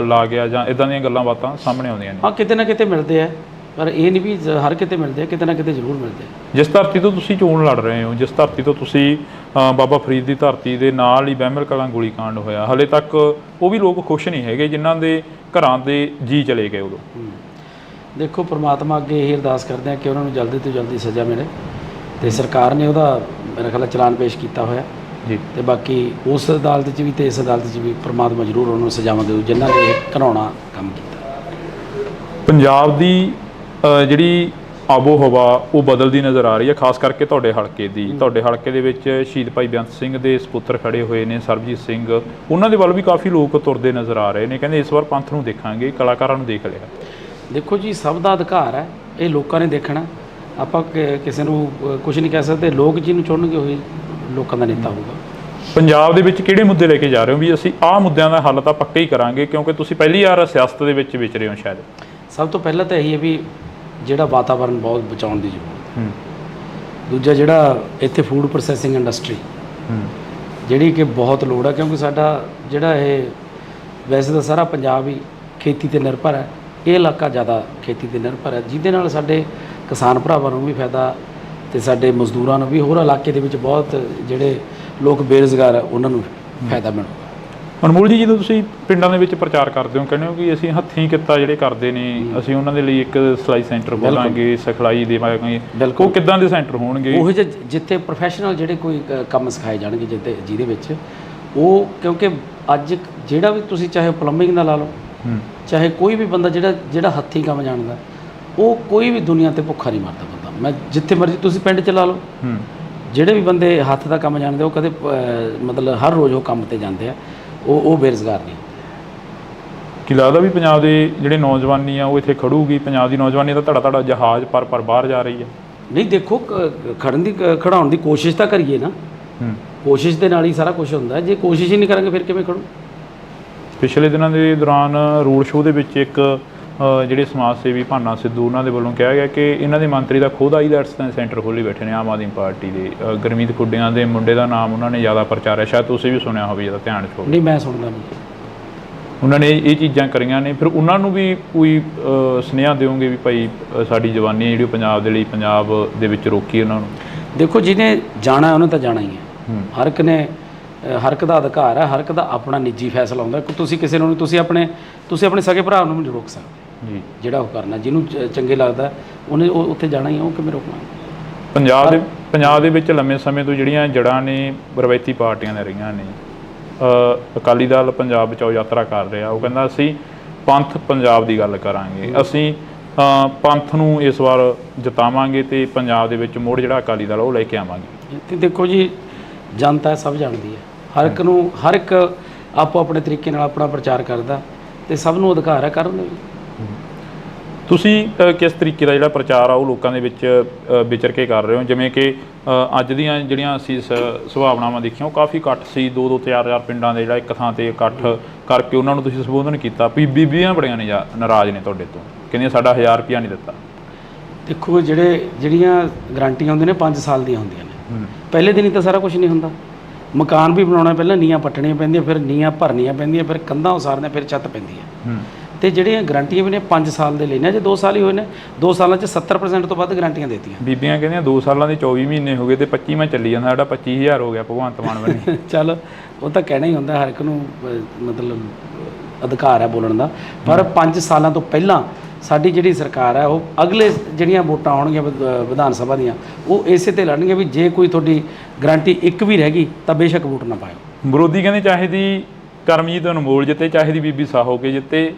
ਲਾ ਗਿਆ, ਜਾਂ ਇਦਾਂ ਦੀਆਂ ਗੱਲਾਂ ਬਾਤਾਂ ਸਾਹਮਣੇ ਆਉਂਦੀਆਂ ਨੇ? ਹਾਂ, ਕਿਤੇ ਨਾ ਕਿਤੇ ਮਿਲਦੇ ਆ, ਪਰ ਇਹ ਨਹੀਂ ਵੀ ਹਰ ਕਿਤੇ ਮਿਲਦੇ ਆ, ਕਿਤੇ ਨਾ ਕਿਤੇ ਜ਼ਰੂਰ ਮਿਲਦੇ ਆ। ਜਿਸ ਧਰਤੀ ਤੋਂ ਤੁਸੀਂ ਚੋਣ ਲੜ ਰਹੇ ਹੋ, ਜਿਸ ਧਰਤੀ ਤੋਂ ਤੁਸੀਂ ਬਾਬਾ ਫਰੀਦ ਦੀ ਧਰਤੀ ਦੇ ਨਾਲ ਹੀ ਬਹਿਮਲ ਕਲਾਂ ਗੋਲੀकांड ਹੋਇਆ, ਹਲੇ ਤੱਕ ਉਹ ਵੀ ਲੋਕ ਖੁਸ਼ ਨਹੀਂ ਹੈਗੇ ਜਿਨ੍ਹਾਂ ਦੇ ਘਰਾਂ ਦੇ ਜੀ ਚਲੇ ਗਏ ਉਦੋਂ। ਦੇਖੋ, ਪ੍ਰਮਾਤਮਾ ਅੱਗੇ ਇਹ ਅਰਦਾਸ ਕਰਦੇ ਆ ਕਿ ਉਹਨਾਂ ਨੂੰ ਜਲਦੀ ਤੋਂ ਜਲਦੀ ਸਜ਼ਾ ਮਿਲੇ, ਤੇ ਸਰਕਾਰ ਨੇ ਉਹਦਾ ਮੇਰਾ ਖਿਆਲ ਚਲਾਨ ਪੇਸ਼ ਕੀਤਾ ਹੋਇਆ ਜੀ। ਤੇ ਬਾਕੀ ਉਸ ਅਦਾਲਤ 'ਚ ਵੀ ਤੇ ਇਸ ਅਦਾਲਤ 'ਚ ਵੀ ਪ੍ਰਮਾਤਮਾ ਜ਼ਰੂਰ ਉਹਨਾਂ ਨੂੰ ਸਜ਼ਾਵਾਂ ਦੇਊ ਜਿਨ੍ਹਾਂ ਨੇ ਇਹ ਘਿਨਾਉਣਾ ਕੰਮ ਕੀਤਾ। ਪੰਜਾਬ ਦੀ ਜਿਹੜੀ ਆਬੋ ਹਵਾ ਉਹ ਬਦਲਦੀ ਨਜ਼ਰ ਆ ਰਹੀ ਹੈ, ਖਾਸ ਕਰਕੇ ਤੁਹਾਡੇ ਹਲਕੇ ਦੀ। ਤੁਹਾਡੇ ਹਲਕੇ ਦੇ ਵਿੱਚ ਸ਼ਹੀਦ ਭਾਈ ਬੇਅੰਤ ਸਿੰਘ ਦੇ ਸਪੁੱਤਰ ਖੜੇ ਹੋਏ ਨੇ, ਸਰਬਜੀਤ ਸਿੰਘ, ਉਹਨਾਂ ਦੇ ਵੱਲ ਵੀ ਕਾਫੀ ਲੋਕ ਤੁਰਦੇ ਨਜ਼ਰ ਆ ਰਹੇ ਨੇ, ਕਹਿੰਦੇ ਇਸ ਵਾਰ ਪੰਥ ਨੂੰ ਦੇਖਾਂਗੇ, ਕਲਾਕਾਰਾਂ ਨੂੰ ਦੇਖ ਲਿਆ। ਦੇਖੋ ਜੀ, ਸਭ ਦਾ ਅਧਿਕਾਰ ਹੈ, ਇਹ ਲੋਕਾਂ ਨੇ ਦੇਖਣਾ। ਆਪਾਂ ਕਿਸੇ ਨੂੰ ਕੁਝ ਨਹੀਂ ਕਹਿ ਸਕਦੇ। ਲੋਕ ਜਿਹਨੂੰ ਚੁਣਨਗੇ ਉਹੀ ਲੋਕਾਂ ਦਾ ਨੇਤਾ ਹੋਊਗਾ। ਪੰਜਾਬ ਦੇ ਵਿੱਚ ਕਿਹੜੇ ਮੁੱਦੇ ਲੈ ਕੇ ਜਾ ਰਹੇ ਹੋ ਵੀ ਅਸੀਂ ਆਹ ਮੁੱਦਿਆਂ ਦਾ ਹੱਲ ਤਾਂ ਪੱਕਾ ਹੀ ਕਰਾਂਗੇ, ਕਿਉਂਕਿ ਤੁਸੀਂ ਪਹਿਲੀ ਵਾਰ ਸਿਆਸਤ ਦੇ ਵਿੱਚ ਵਿਚਰੇ ਹੋ ਸ਼ਾਇਦ? ਸਭ ਤੋਂ ਪਹਿਲਾਂ ਤਾਂ ਇਹੀ ਹੈ ਵੀ ਜਿਹੜਾ ਵਾਤਾਵਰਨ ਬਹੁਤ ਬਚਾਉਣ ਦੀ ਜ਼ਰੂਰਤ ਹੈ। ਦੂਜਾ, ਜਿਹੜਾ ਇੱਥੇ ਫੂਡ ਪ੍ਰੋਸੈਸਿੰਗ ਇੰਡਸਟਰੀ ਜਿਹੜੀ ਕਿ ਬਹੁਤ ਲੋੜ ਹੈ, ਕਿਉਂਕਿ ਸਾਡਾ ਜਿਹੜਾ ਇਹ ਵੈਸੇ ਤਾਂ ਸਾਰਾ ਪੰਜਾਬ ਹੀ ਖੇਤੀ 'ਤੇ ਨਿਰਭਰ ਹੈ, ਇਹ ਇਲਾਕਾ ਜ਼ਿਆਦਾ ਖੇਤੀ 'ਤੇ ਨਿਰਭਰ ਹੈ, ਜਿਹਦੇ ਨਾਲ ਸਾਡੇ ਕਿਸਾਨ ਭਰਾਵਾਂ ਨੂੰ ਵੀ ਫਾਇਦਾ ਤੇ ਸਾਡੇ ਮਜ਼ਦੂਰਾਂ ਨੂੰ ਵੀ, ਹੋਰ ਇਲਾਕੇ ਦੇ ਵਿੱਚ ਬਹੁਤ ਜਿਹੜੇ ਲੋਕ ਬੇਰੁਜ਼ਗਾਰ ਹੈ ਉਹਨਾਂ ਨੂੰ ਫਾਇਦਾ ਮਿਲੂਗਾ। ਅਨਮੋਲ ਜੀ, ਜਦੋਂ ਤੁਸੀਂ ਪਿੰਡਾਂ ਦੇ ਵਿੱਚ ਪ੍ਰਚਾਰ ਕਰਦੇ ਹੋ, ਕਹਿੰਦੇ ਹੋ ਕਿ ਅਸੀਂ ਹੱਥੀਂ ਕਿੱਤਾ ਜਿਹੜੇ ਕਰਦੇ ਨੇ, ਅਸੀਂ ਉਹਨਾਂ ਦੇ ਲਈ ਇੱਕ ਸਿਲਾਈ ਸੈਂਟਰ ਖੋਲਾਂਗੇ, ਸਿਖਲਾਈ ਦੇਵਾਂਗੇ, ਉਹ ਕਿੱਦਾਂ ਦੇ ਸੈਂਟਰ ਹੋਣਗੇ? ਉਹ ਜਿੱਥੇ ਪ੍ਰੋਫੈਸ਼ਨਲ ਜਿਹੜੇ ਕੋਈ ਕੰਮ ਸਿਖਾਏ ਜਾਣਗੇ, ਜਿਹਦੇ ਵਿੱਚ ਉਹ, ਕਿਉਂਕਿ ਅੱਜ ਜਿਹੜਾ ਵੀ ਤੁਸੀਂ ਚਾਹੇ ਪਲੰਬਿੰਗ ਦਾ ਲਾ ਲਓ, ਚਾਹੇ ਕੋਈ ਵੀ ਬੰਦਾ ਜਿਹੜਾ ਹੱਥੀਂ ਕੰਮ ਜਾਣਦਾ, ਉਹ ਕੋਈ ਵੀ ਦੁਨੀਆ ਤੇ ਭੁੱਖਾ ਨਹੀਂ ਮਰਦਾ ਬੰਦਾ। ਮੈਂ ਜਿੱਥੇ ਮਰਜ਼ੀ ਤੁਸੀਂ ਪਿੰਡ 'ਚ ਲਾ ਲਓ, ਜਿਹੜੇ ਵੀ ਬੰਦੇ ਹੱਥ ਦਾ ਕੰਮ ਜਾਣਦੇ ਉਹ ਕਦੇ ਮਤਲਬ ਹਰ ਰੋਜ਼ ਉਹ ਕੰਮ ਤੇ ਜਾਂਦੇ ਆ, ਉਹ ਬੇਰੁਜ਼ਗਾਰ ਨਹੀਂ। ਕੀ ਲੱਗਦਾ ਵੀ ਪੰਜਾਬ ਦੇ ਜਿਹੜੇ ਨੌਜਵਾਨੀ ਆ ਉਹ ਇੱਥੇ ਖੜੂਗੀ? ਪੰਜਾਬ ਦੀ ਨੌਜਵਾਨੀ ਤਾਂ ਧੜਾ ਜਹਾਜ਼ ਪਰ ਬਾਹਰ ਜਾ ਰਹੀ ਹੈ। ਨਹੀਂ, ਦੇਖੋ, ਖੜਾਉਣ ਦੀ ਕੋਸ਼ਿਸ਼ ਤਾਂ ਕਰੀਏ ਨਾ। ਕੋਸ਼ਿਸ਼ ਦੇ ਨਾਲ ਹੀ ਸਾਰਾ ਕੁਝ ਹੁੰਦਾ। ਜੇ ਕੋਸ਼ਿਸ਼ ਹੀ ਨਹੀਂ ਕਰਾਂਗੇ ਫਿਰ ਕਿਵੇਂ ਖੜੂ? ਪਿਛਲੇ ਦਿਨਾਂ ਦੇ ਦੌਰਾਨ ਰੋਡ ਸ਼ੋਅ ਦੇ ਵਿੱਚ ਇੱਕ ਜਿਹੜੇ ਸਮਾਜ ਸੇਵੀ ਭਾਨਾ ਸਿੱਧੂ, ਉਹਨਾਂ ਦੇ ਵੱਲੋਂ ਕਿਹਾ ਗਿਆ ਕਿ ਇਹਨਾਂ ਦੇ ਮੰਤਰੀ ਦਾ ਖੁਦ ਆਈਲੈਟਸ ਦਾ ਸੈਂਟਰ ਖੋਲ੍ਹੀ ਬੈਠੇ ਨੇ ਆਮ ਆਦਮੀ ਪਾਰਟੀ ਦੇ। ਗੁਰਮੀਤ ਖੁੱਡੀਆਂ ਦੇ ਮੁੰਡੇ ਦਾ ਨਾਮ ਉਹਨਾਂ ਨੇ ਜ਼ਿਆਦਾ ਪ੍ਰਚਾਰਿਆ, ਸ਼ਾਇਦ ਤੁਸੀਂ ਵੀ ਸੁਣਿਆ ਹੋਵੇ, ਜਿਹਦਾ ਧਿਆਨ 'ਚ ਹੋਵੇ। ਨਹੀਂ, ਮੈਂ ਸੁਣਦਾ ਨਹੀਂ। ਉਹਨਾਂ ਨੇ ਇਹ ਚੀਜ਼ਾਂ ਕਰੀਆਂ ਨੇ, ਫਿਰ ਉਹਨਾਂ ਨੂੰ ਵੀ ਕੋਈ ਸੁਨੇਹਾ ਦਿਓਗੇ ਵੀ ਭਾਈ ਸਾਡੀ ਜਵਾਨੀ ਜਿਹੜੀ ਪੰਜਾਬ ਦੇ ਲਈ, ਪੰਜਾਬ ਦੇ ਵਿੱਚ ਰੋਕੀ ਉਹਨਾਂ ਨੂੰ? ਦੇਖੋ, ਜਿਹਨੇ ਜਾਣਾ ਉਹਨੇ ਤਾਂ ਜਾਣਾ ਹੀ ਹੈ। ਹਰ ਇੱਕ ਦਾ ਅਧਿਕਾਰ ਹੈ, ਹਰ ਇੱਕ ਦਾ ਆਪਣਾ ਨਿੱਜੀ ਫੈਸਲਾ ਹੁੰਦਾ। ਤੁਸੀਂ ਕਿਸੇ ਨੂੰ ਤੁਸੀਂ ਆਪਣੇ ਸਕੇ ਭਰਾ ਨੂੰ ਨਹੀਂ ਰੋਕ ਸਕਦੇ ਜੀ। ਜਿਹੜਾ ਉਹ ਕਰਨਾ, ਜਿਹਨੂੰ ਚੰਗੇ ਲੱਗਦਾ ਉਹਨੇ ਉੱਥੇ ਜਾਣਾ ਹੀ ਹੈ, ਉਹ ਕਿਵੇਂ ਰੋਕਣਾ? ਪੰਜਾਬ ਦੇ ਵਿੱਚ ਲੰਮੇ ਸਮੇਂ ਤੋਂ ਜਿਹੜੀਆਂ ਜੜ੍ਹਾਂ ਨੇ ਰਵਾਇਤੀ ਪਾਰਟੀਆਂ ਦੇ ਰਹੀਆਂ ਨੇ। ਅਕਾਲੀ ਦਲ ਪੰਜਾਬ ਬਚਾਓ ਯਾਤਰਾ ਕਰ ਰਿਹਾ, ਉਹ ਕਹਿੰਦਾ ਅਸੀਂ ਪੰਥ ਪੰਜਾਬ ਦੀ ਗੱਲ ਕਰਾਂਗੇ, ਅਸੀਂ ਪੰਥ ਨੂੰ ਇਸ ਵਾਰ ਜਿਤਾਵਾਂਗੇ ਤੇ ਪੰਜਾਬ ਦੇ ਵਿੱਚ ਮੁੜ ਜਿਹੜਾ ਅਕਾਲੀ ਦਲ ਉਹ ਲੈ ਕੇ ਆਵਾਂਗੇ। ਤੇ ਦੇਖੋ ਜੀ, ਜਨਤਾ ਸਭ ਜਾਣਦੀ ਹੈ, ਹਰ ਇੱਕ ਆਪੋ ਆਪਣੇ ਤਰੀਕੇ ਨਾਲ ਆਪਣਾ ਪ੍ਰਚਾਰ ਕਰਦਾ, ਤੇ ਸਭ ਨੂੰ ਅਧਿਕਾਰ ਹੈ ਕਰਨ ਦਾ ਵੀ। ਤੁਸੀਂ ਕਿਸ ਤਰੀਕੇ ਦਾ ਜਿਹੜਾ ਪ੍ਰਚਾਰ ਆ ਉਹ ਲੋਕਾਂ ਦੇ ਵਿੱਚ ਵਿਚਰ ਕੇ ਕਰ ਰਹੇ ਹੋ? ਜਿਵੇਂ ਕਿ ਅੱਜ ਦੀਆਂ ਜਿਹੜੀਆਂ ਅਸੀਂ ਸੁਭਾਵਨਾਵਾਂ ਦੇਖੀਆਂ, ਉਹ ਕਾਫੀ ਇਕੱਠ ਸੀ, 2-2 4-4 ਪਿੰਡਾਂ ਦੇ ਜਿਹੜਾ ਇੱਕ ਥਾਂ ਤੇ ਇਕੱਠ ਕਰਕੇ ਉਹਨਾਂ ਨੂੰ ਤੁਸੀਂ ਸੰਬੋਧਨ ਕੀਤਾ। ਬੀਬੀਆਂ ਬੜੀਆਂ ਨੇ ਨਾਰਾਜ਼ ਨੇ ਤੁਹਾਡੇ ਤੋਂ, ਕਹਿੰਦੀਆਂ ਸਾਡਾ 1000 ਰੁਪਇਆ ਨਹੀਂ ਦਿੱਤਾ। ਦੇਖੋ, ਜਿਹੜੀਆਂ ਗਰੰਟੀਆਂ ਹੁੰਦੀਆਂ ਨੇ 5 ਸਾਲ ਦੀਆਂ ਹੁੰਦੀਆਂ ਨੇ। ਪਹਿਲੇ ਦਿਨ ਹੀ ਤਾਂ ਸਾਰਾ ਕੁਝ ਨਹੀਂ ਹੁੰਦਾ। ਮਕਾਨ ਵੀ ਬਣਾਉਣਾ, ਪਹਿਲਾਂ ਨੀਹਾਂ ਪੱਟਣੀਆਂ ਪੈਂਦੀਆਂ, ਫਿਰ ਨੀਹਾਂ ਭਰਨੀਆਂ ਪੈਂਦੀਆਂ, ਫਿਰ ਕੰਧਾਂ ਉਸਾਰਨੀਆਂ, ਫਿਰ ਛੱਤ ਪੈਂਦੀ ਹੈ। ਤੇ ਜਿਹੜੀਆਂ ਗਰੰਟੀਆਂ ਵੀ ਨੇ 5 ਸਾਲ ਦੇ ਲੈਣੇ, ਜੇ 2 ਸਾਲ ਹੀ ਹੋਏ ਨੇ, 2 ਸਾਲਾਂ 'ਚ 70% ਤੋਂ ਵੱਧ ਗਰੰਟੀਆਂ ਦੇਤੀਆਂ। ਬੀਬੀਆਂ ਕਹਿੰਦੀਆਂ 2 ਸਾਲਾਂ ਦੇ 24 ਮਹੀਨੇ ਹੋ ਗਏ ਤੇ 25 ਮੈਂ ਚੱਲੀ ਜਾਂਦਾ, ਸਾਡਾ 25000 ਹੋ ਗਿਆ ਭਗਵੰਤ ਮਾਨ ਬਣੀ। ਚੱਲ ਉਹ ਤਾਂ ਕਹਿਣਾ ਹੀ ਹੁੰਦਾ, ਹਰ ਇੱਕ ਨੂੰ ਮਤਲਬ ਅਧਿਕਾਰ ਹੈ ਬੋਲਣ ਦਾ, ਪਰ 5 ਸਾਲਾਂ ਤੋਂ ਪਹਿਲਾਂ ਸਾਡੀ ਜਿਹੜੀ ਸਰਕਾਰ ਹੈ ਉਹ ਅਗਲੇ ਜਿਹੜੀਆਂ ਵੋਟਾਂ ਆਉਣਗੀਆਂ ਵਿਧਾਨ ਸਭਾ ਦੀਆਂ, ਉਹ ਇਸੇ ਤੇ ਲੜਨਗੇ ਵੀ ਜੇ ਕੋਈ ਤੁਹਾਡੀ ਗਰੰਟੀ ਇੱਕ ਵੀ ਰਹਿ ਗਈ ਤਾਂ ਬੇਸ਼ੱਕ ਵੋਟ ਨਾ ਪਾਇਓ। ਵਿਰੋਧੀ ਕਹਿੰਦੇ ਚਾਹੇ ਦੀ ਕਰਮਜੀਤ ਅਨਮੋਲ ਜਿੱਤੇ, ਚਾਹੇ ਦੀ ਬੀਬੀ ਸਾਹੋ ਕੇ ਜਿੱਤੇ,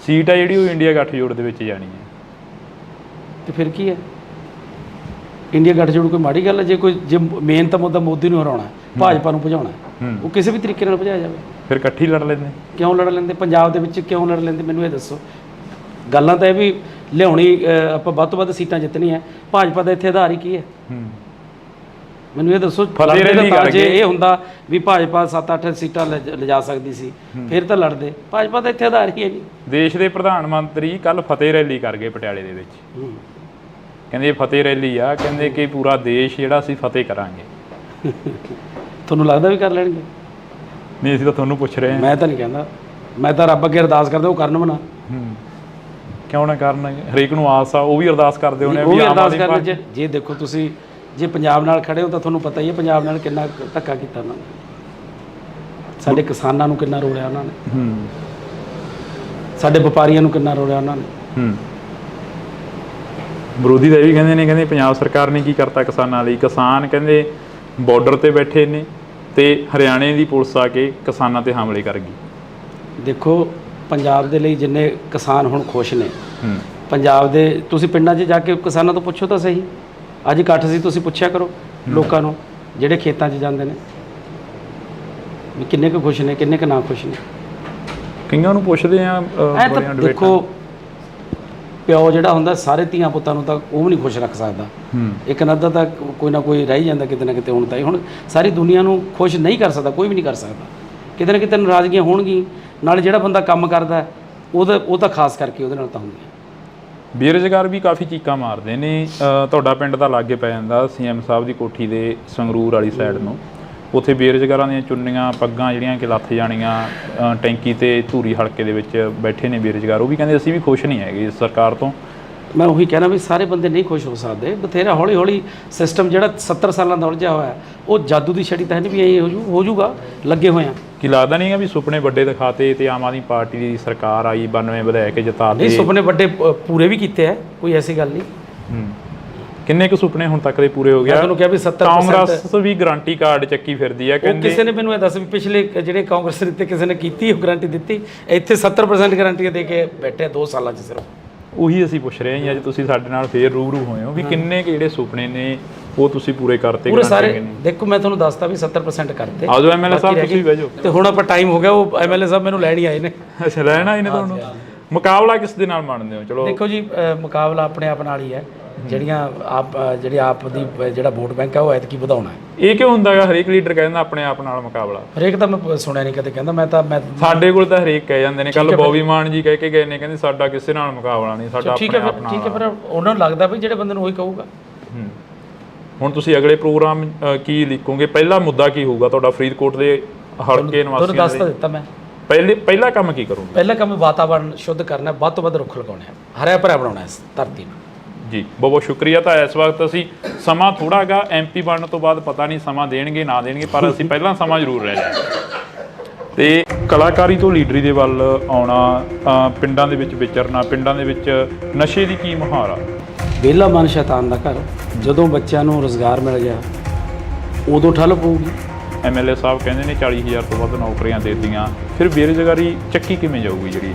ਸੀਟ ਆ ਜਿਹੜੀ ਉਹ ਇੰਡੀਆ ਗੱਠਜੋੜ ਦੇ ਵਿੱਚ ਜਾਣੀ ਹੈ। ਤੇ ਫਿਰ ਕੀ ਹੈ, ਇੰਡੀਆ ਗੱਠਜੋੜ ਕੋਈ ਮਾੜੀ ਗੱਲ ਹੈ? ਜੇ ਮੇਨ ਤਾਂ ਮੁੱਦਾ ਮੋਦੀ ਨੂੰ ਹਰਾਉਣਾ, ਭਾਜਪਾ ਨੂੰ ਭਜਾਉਣਾ, ਉਹ ਕਿਸੇ ਵੀ ਤਰੀਕੇ ਨਾਲ ਭਜਾਇਆ ਜਾਵੇ। ਫਿਰ ਇਕੱਠੀ ਲੜ ਲੈਂਦੇ। ਕਿਉਂ ਲੜ ਲੈਂਦੇ? ਪੰਜਾਬ ਦੇ ਵਿੱਚ ਕਿਉਂ ਲੜ ਲੈਂਦੇ, ਮੈਨੂੰ ਇਹ ਦੱਸੋ। ਗੱਲਾਂ ਤਾਂ ਇਹ ਵੀ ਲਿਆਉਣੀ, ਆਪਾਂ ਵੱਧ ਤੋਂ ਵੱਧ ਸੀਟਾਂ ਜਿੱਤਣੀਆਂ, ਭਾਜਪਾ ਦਾ ਇੱਥੇ ਆਧਾਰ ਹੀ ਕੀ ਹੈ? ਮੈਨੂੰ ਇਹ ਦੱਸੋ। ਜੇ ਇਹ ਹੁੰਦਾ ਵੀ ਭਾਜਪਾ 7-8 ਸੀਟਾਂ ਲਿਜਾ ਸਕਦੀ ਸੀ, ਫਿਰ ਤਾਂ ਲੜਦੇ। ਭਾਜਪਾ ਦਾ ਇੱਥੇ ਆਧਾਰ ਹੀ ਹੈ ਨਹੀਂ। ਦੇਸ਼ ਦੇ ਪ੍ਰਧਾਨ ਮੰਤਰੀ ਕੱਲ ਫਤਿਹ ਰੈਲੀ ਕਰ ਗਏ ਪਟਿਆਲੇ ਦੇ ਵਿੱਚ। ਕਹਿੰਦੇ ਫਤਿਹ ਰੈਲੀ ਆ, ਕਹਿੰਦੇ ਕਿ ਪੂਰਾ ਦੇਸ਼ ਜਿਹੜਾ ਅਸੀਂ ਫਤਿਹ ਕਰਾਂਗੇ। ਤੁਹਾਨੂੰ ਲੱਗਦਾ ਵੀ ਕਰ ਲੈਣਗੇ? ਨਹੀਂ, ਅਸੀਂ ਤਾਂ ਤੁਹਾਨੂੰ ਪੁੱਛ ਰਹੇ ਹਾਂ। ਮੈਂ ਤਾਂ ਨਹੀਂ ਕਹਿੰਦਾ, ਮੈਂ ਤਾਂ ਰੱਬ ਅੱਗੇ ਅਰਦਾਸ ਕਰਦਾ ਉਹ ਕਰਨ ਬਣਾ। ਕਿਉਂ ਨਾ ਕਰਨ? ਹਰੇਕ ਨੂੰ ਆਸ ਆ, ਉਹ ਵੀ ਅਰਦਾਸ ਕਰਦੇ ਹੋਣੇ ਵੀ ਅਰਦਾਸ ਕਰਨ। ਜੇ ਦੇਖੋ ਤੁਸੀਂ ਜੇ ਪੰਜਾਬ ਨਾਲ ਖੜੇ ਹੋ ਤਾਂ ਤੁਹਾਨੂੰ ਪਤਾ ਹੀ ਹੈ ਪੰਜਾਬ ਨਾਲ ਕਿੰਨਾ ਧੱਕਾ ਕੀਤਾ ਉਹਨਾਂ ਨੇ, ਸਾਡੇ ਕਿਸਾਨਾਂ ਨੂੰ ਕਿੰਨਾ ਰੋਲਿਆ ਉਹਨਾਂ ਨੇ, ਸਾਡੇ ਵਪਾਰੀਆਂ ਨੂੰ ਕਿੰਨਾ ਰੋਲਿਆ ਉਹਨਾਂ ਨੇ। ਵਿਰੋਧੀ ਤਾਂ ਇਹ ਵੀ ਕਹਿੰਦੇ ਨੇ, ਕਹਿੰਦੇ ਪੰਜਾਬ ਸਰਕਾਰ ਨੇ ਕੀ ਕਰਤਾ ਕਿਸਾਨਾਂ ਲਈ। ਕਿਸਾਨ ਕਹਿੰਦੇ ਬਾਰਡਰ ਤੇ ਬੈਠੇ ਨੇ ਤੇ ਹਰਿਆਣੇ ਦੀ ਪੁਲਿਸ ਆ ਕੇ ਕਿਸਾਨਾਂ ਤੇ ਹਮਲੇ ਕਰ ਗਈ। ਦੇਖੋ ਪੰਜਾਬ ਦੇ ਲਈ ਜਿੰਨੇ ਕਿਸਾਨ ਹੁਣ ਖੁਸ਼ ਨੇ, ਪੰਜਾਬ ਦੇ ਤੁਸੀਂ ਪਿੰਡਾਂ 'ਚ ਜਾ ਕੇ ਕਿਸਾਨਾਂ ਤੋਂ ਪੁੱਛੋ ਤਾਂ ਸਹੀ। ਅੱਜ ਇਕੱਠ ਸੀ, ਤੁਸੀਂ ਪੁੱਛਿਆ ਕਰੋ ਲੋਕਾਂ ਨੂੰ ਜਿਹੜੇ ਖੇਤਾਂ 'ਚ ਜਾਂਦੇ ਨੇ ਵੀ ਕਿੰਨੇ ਕੁ ਖੁਸ਼ ਨੇ, ਕਿੰਨੇ ਕੁ ਨਾ ਖੁਸ਼ ਨੇ। ਕਈਆਂ ਨੂੰ ਪੁੱਛਦੇ ਆ। ਦੇਖੋ ਪਿਓ ਜਿਹੜਾ ਹੁੰਦਾ ਸਾਰੇ ਧੀਆਂ ਪੁੱਤਾਂ ਨੂੰ ਤਾਂ ਉਹ ਵੀ ਨਹੀਂ ਖੁਸ਼ ਰੱਖ ਸਕਦਾ। ਇੱਕ ਨੱਦਾ ਤਾਂ ਕੋਈ ਨਾ ਕੋਈ ਰਹਿ ਜਾਂਦਾ ਕਿਤੇ ਨਾ ਕਿਤੇ। ਹੁਣ ਸਾਰੀ ਦੁਨੀਆ ਨੂੰ ਖੁਸ਼ ਨਹੀਂ ਕਰ ਸਕਦਾ, ਕੋਈ ਵੀ ਨਹੀਂ ਕਰ ਸਕਦਾ। ਕਿਤੇ ਨਾ ਕਿਤੇ ਨਾਰਾਜ਼ਗੀਆਂ ਹੋਣਗੀਆਂ। ਨਾਲ ਜਿਹੜਾ ਬੰਦਾ ਕੰਮ ਕਰਦਾ ਉਹ ਤਾਂ ਖਾਸ ਕਰਕੇ ਉਹਦੇ ਨਾਲ ਤਾਂ ਹੁੰਦੀਆਂ। ਬੇਰੁਜ਼ਗਾਰ ਵੀ ਕਾਫੀ ਚੀਕਾਂ ਮਾਰਦੇ ਨੇ। ਤੁਹਾਡਾ ਪਿੰਡ ਤਾਂ ਲਾਗੇ ਪੈ ਜਾਂਦਾ CM ਸਾਹਿਬ ਦੀ ਕੋਠੀ ਦੇ, ਸੰਗਰੂਰ ਵਾਲੀ ਸਾਈਡ ਨੂੰ। ਉੱਥੇ ਬੇਰੁਜ਼ਗਾਰਾਂ ਦੀਆਂ ਚੁੰਨੀਆਂ ਪੱਗਾਂ ਜਿਹੜੀਆਂ ਕਿ ਲੱਥ ਜਾਣੀਆਂ, ਟੈਂਕੀ ਤੇ ਧੂਰੀ ਹਲਕੇ ਦੇ ਵਿੱਚ ਬੈਠੇ ਨੇ ਬੇਰੁਜ਼ਗਾਰ। ਉਹ ਵੀ ਕਹਿੰਦੇ ਅਸੀਂ ਵੀ ਖੁਸ਼ ਨਹੀਂ ਹੈਗੇ ਇਸ ਸਰਕਾਰ ਤੋਂ। ਮੈਂ ਉਹੀ ਕਹਿਣਾ ਵੀ ਸਾਰੇ ਬੰਦੇ ਨਹੀਂ ਖੁਸ਼ ਹੋ ਸਕਦੇ। ਬਥੇਰਾ ਹੌਲੀ ਹੌਲੀ ਸਿਸਟਮ ਜਿਹੜਾ 70 ਸਾਲਾਂ ਦਾ ਉਲਝਿਆ ਹੋਇਆ, ਉਹ ਜਾਦੂ ਦੀ ਛੜੀ ਤਾਂ ਨਹੀਂ ਵੀ ਇਹ ਹੋ ਜੂਗਾ। ਲੱਗੇ ਹੋਏ ਆ। ਕੀ ਲੱਗਦਾ ਨਹੀਂ ਆ ਵੀ ਸੁਪਨੇ ਵੱਡੇ ਦਿਖਾਤੇ ਤੇ ਆਮ ਆਦਮੀ ਪਾਰਟੀ ਦੀ ਸਰਕਾਰ ਆਈ, 92 ਵਿਧਾਇਕ ਜਿਤਾ ਦੇ। ਨਹੀਂ, ਸੁਪਨੇ ਵੱਡੇ ਪੂਰੇ ਵੀ ਕੀਤੇ ਆ, ਕੋਈ ਐਸੀ ਗੱਲ ਨਹੀਂ। ਕਿੰਨੇ ਕੁ ਸੁਪਨੇ ਹੁਣ ਤੱਕ ਦੇ ਪੂਰੇ ਹੋ ਗਿਆ? ਤੁਹਾਨੂੰ ਕਿਹਾ ਵੀ 70%। ਕਾਂਗਰਸ ਵੀ ਗਾਰੰਟੀ ਕਾਰਡ ਚੱਕੀ ਫਿਰਦੀ ਹੈ। ਕਹਿੰਦੇ ਕਿਸੇ ਨੇ ਮੈਨੂੰ ਇਹ ਦੱਸ ਵੀ ਪਿਛਲੇ ਜਿਹੜੇ ਕਾਂਗਰਸ ਦਿੱਤੇ ਕਿਸੇ ਨੇ ਕੀਤੀ ਉਹ ਗਾਰੰਟੀ ਦਿੱਤੀ? ਇੱਥੇ 70% ਗਾਰੰਟੀਆਂ ਦੇ ਕੇ ਬੈਠੇ 2 ਸਾਲਾਂ 'ਚ ਸਿਰਫ। ਉਹੀ ਅਸੀਂ ਪੁੱਛ ਰਹੇ ਹਾਂ ਅੱਜ ਤੁਸੀਂ ਸਾਡੇ ਨਾਲ ਫੇਰ ਰੂਬਰੂ ਹੋਏ ਹੋ ਵੀ ਕਿੰਨੇ ਕੁ ਜਿਹੜੇ ਸੁਪਨੇ ਨੇ ਉਹ ਤੁਸੀਂ ਪੂਰੇ ਕਰਤੇ? ਪੂਰੇ ਸਾਰੇ। ਦੇਖੋ ਮੈਂ ਤੁਹਾਨੂੰ ਦੱਸਤਾ ਵੀ 70% ਕਰਤੇ। ਆਜੋ MLA ਸਾਹਿਬ ਤੁਸੀਂ ਬਹਿ ਜਾਓ। ਤੇ ਹੁਣ ਆਪਾਂ ਟਾਈਮ ਹੋ ਗਿਆ, ਉਹ MLA ਸਾਹਿਬ ਮੈਨੂੰ ਲੈਣ ਹੀ ਆਏ ਨੇ। ਅੱਛਾ, ਲੈਣ ਆਏ ਨੇ ਤੁਹਾਨੂੰ? ਮੁਕਾਬਲਾ ਕਿਸ ਦੇ ਨਾਲ ਮੰਨਦੇ ਹੋ? ਚਲੋ ਦੇਖੋ ਜੀ, ਮੁਕਾਬਲਾ ਆਪਣੇ ਆਪ ਨਾਲ ਹੀ ਹੈ। ਜਿਹੜੀ ਆਪ ਦੀ ਜਿਹੜਾ ਵੋਟ ਬੈਂਕ ਹੈ ਉਹ ਐਤਕੀ ਵਧਾਉਣਾ ਹੈ। ਇਹ ਕਿਉਂ ਹੁੰਦਾ ਹੈਗਾ? ਹਰੇਕ ਲੀਡਰ ਕਹਿੰਦਾ ਆਪਣੇ ਆਪ ਨਾਲ ਮੁਕਾਬਲਾ। ਹਰੇਕ ਤਾਂ ਮੈਂ ਸੁਣਿਆ ਨਹੀਂ ਕਦੇ ਕਹਿੰਦਾ। ਮੈਂ ਸਾਡੇ ਕੋਲ ਤਾਂ ਹਰੇਕ ਕਹਿ ਜਾਂਦੇ ਨੇ। ਕੱਲ ਬੋਬੀ ਮਾਨ ਜੀ ਕਹਿ ਕੇ ਗਏ ਨੇ, ਕਹਿੰਦੇ ਸਾਡਾ ਕਿਸੇ ਨਾਲ ਮੁਕਾਬਲਾ ਨਹੀਂ, ਸਾਡਾ ਆਪਣੇ ਆਪ ਨਾਲ। ਠੀਕ ਹੈ, ਫਿਰ ਉਹਨਾਂ ਨੂੰ ਲੱਗਦਾ ਵੀ ਜਿਹੜੇ ਬੰਦੇ ਨੂੰ ਉਹੀ ਕਹੂਗਾ। ਹੁਣ ਤੁਸੀਂ ਅਗਲੇ ਪ੍ਰੋਗਰਾਮ ਕੀ ਲਿਖੋਗੇ? ਪਹਿਲਾ ਮੁੱਦਾ ਕੀ ਹੋਊਗਾ ਤੁਹਾਡਾ ਫਰੀਦਕੋਟ ਦੇ ਹਲਕੇ ਨਿਵਾਸੀਆਂ ਲਈ? ਦੱਸ ਤਾਂ ਦਿੱਤਾ ਮੈਂ। ਪਹਿਲਾ ਕੰਮ ਕੀ ਕਰੋਗੇ? ਪਹਿਲਾ ਕੰਮ ਵਾਤਾਵਰਨ ਸ਼ੁੱਧ ਕਰਨਾ, ਵੱਧ ਤੋਂ ਵੱਧ ਰੁੱਖ ਲਗਾਉਣੇ, ਹਰਿਆ ਭਰਿਆ ਬਣਾਉਣਾ ਇਸ ਧਰਤੀ ਨੂੰ। ਜੀ ਬਹੁਤ ਬਹੁਤ ਸ਼ੁਕਰੀਆ। ਤਾਂ ਇਸ ਵਕਤ ਅਸੀਂ ਸਮਾਂ ਥੋੜ੍ਹਾ ਗਾ MP ਬਣਨ ਤੋਂ ਬਾਅਦ ਪਤਾ ਨਹੀਂ ਸਮਾਂ ਦੇਣਗੇ ਨਾ ਦੇਣਗੇ, ਪਰ ਅਸੀਂ ਪਹਿਲਾਂ ਸਮਾਂ ਜ਼ਰੂਰ ਲੈ ਲਿਆ। ਤੇ ਕਲਾਕਾਰੀ ਤੋਂ ਲੀਡਰੀ ਦੇ ਵੱਲ ਆਉਣਾ, ਪਿੰਡਾਂ ਦੇ ਵਿੱਚ ਵਿਚਰਨਾ, ਪਿੰਡਾਂ ਦੇ ਵਿੱਚ ਨਸ਼ੇ ਦੀ ਕੀ ਮੁਹਾਰ ਆ? ਵਿਹਲਾ ਮਨ ਸ਼ੈਤਾਨ ਦਾ ਘਰ। ਜਦੋਂ ਬੱਚਿਆਂ ਨੂੰ ਰੁਜ਼ਗਾਰ ਮਿਲ ਗਿਆ ਉਦੋਂ ਠੱਲ ਪਊਗੀ। MLA ਸਾਹਿਬ ਕਹਿੰਦੇ ਨੇ 40,000 ਤੋਂ ਵੱਧ ਨੌਕਰੀਆਂ ਦੇ ਦਿੱਤੀਆਂ, ਫਿਰ ਬੇਰੁਜ਼ਗਾਰੀ ਚੱਕੀ ਕਿਵੇਂ ਜਾਊਗੀ? ਜਿਹੜੀ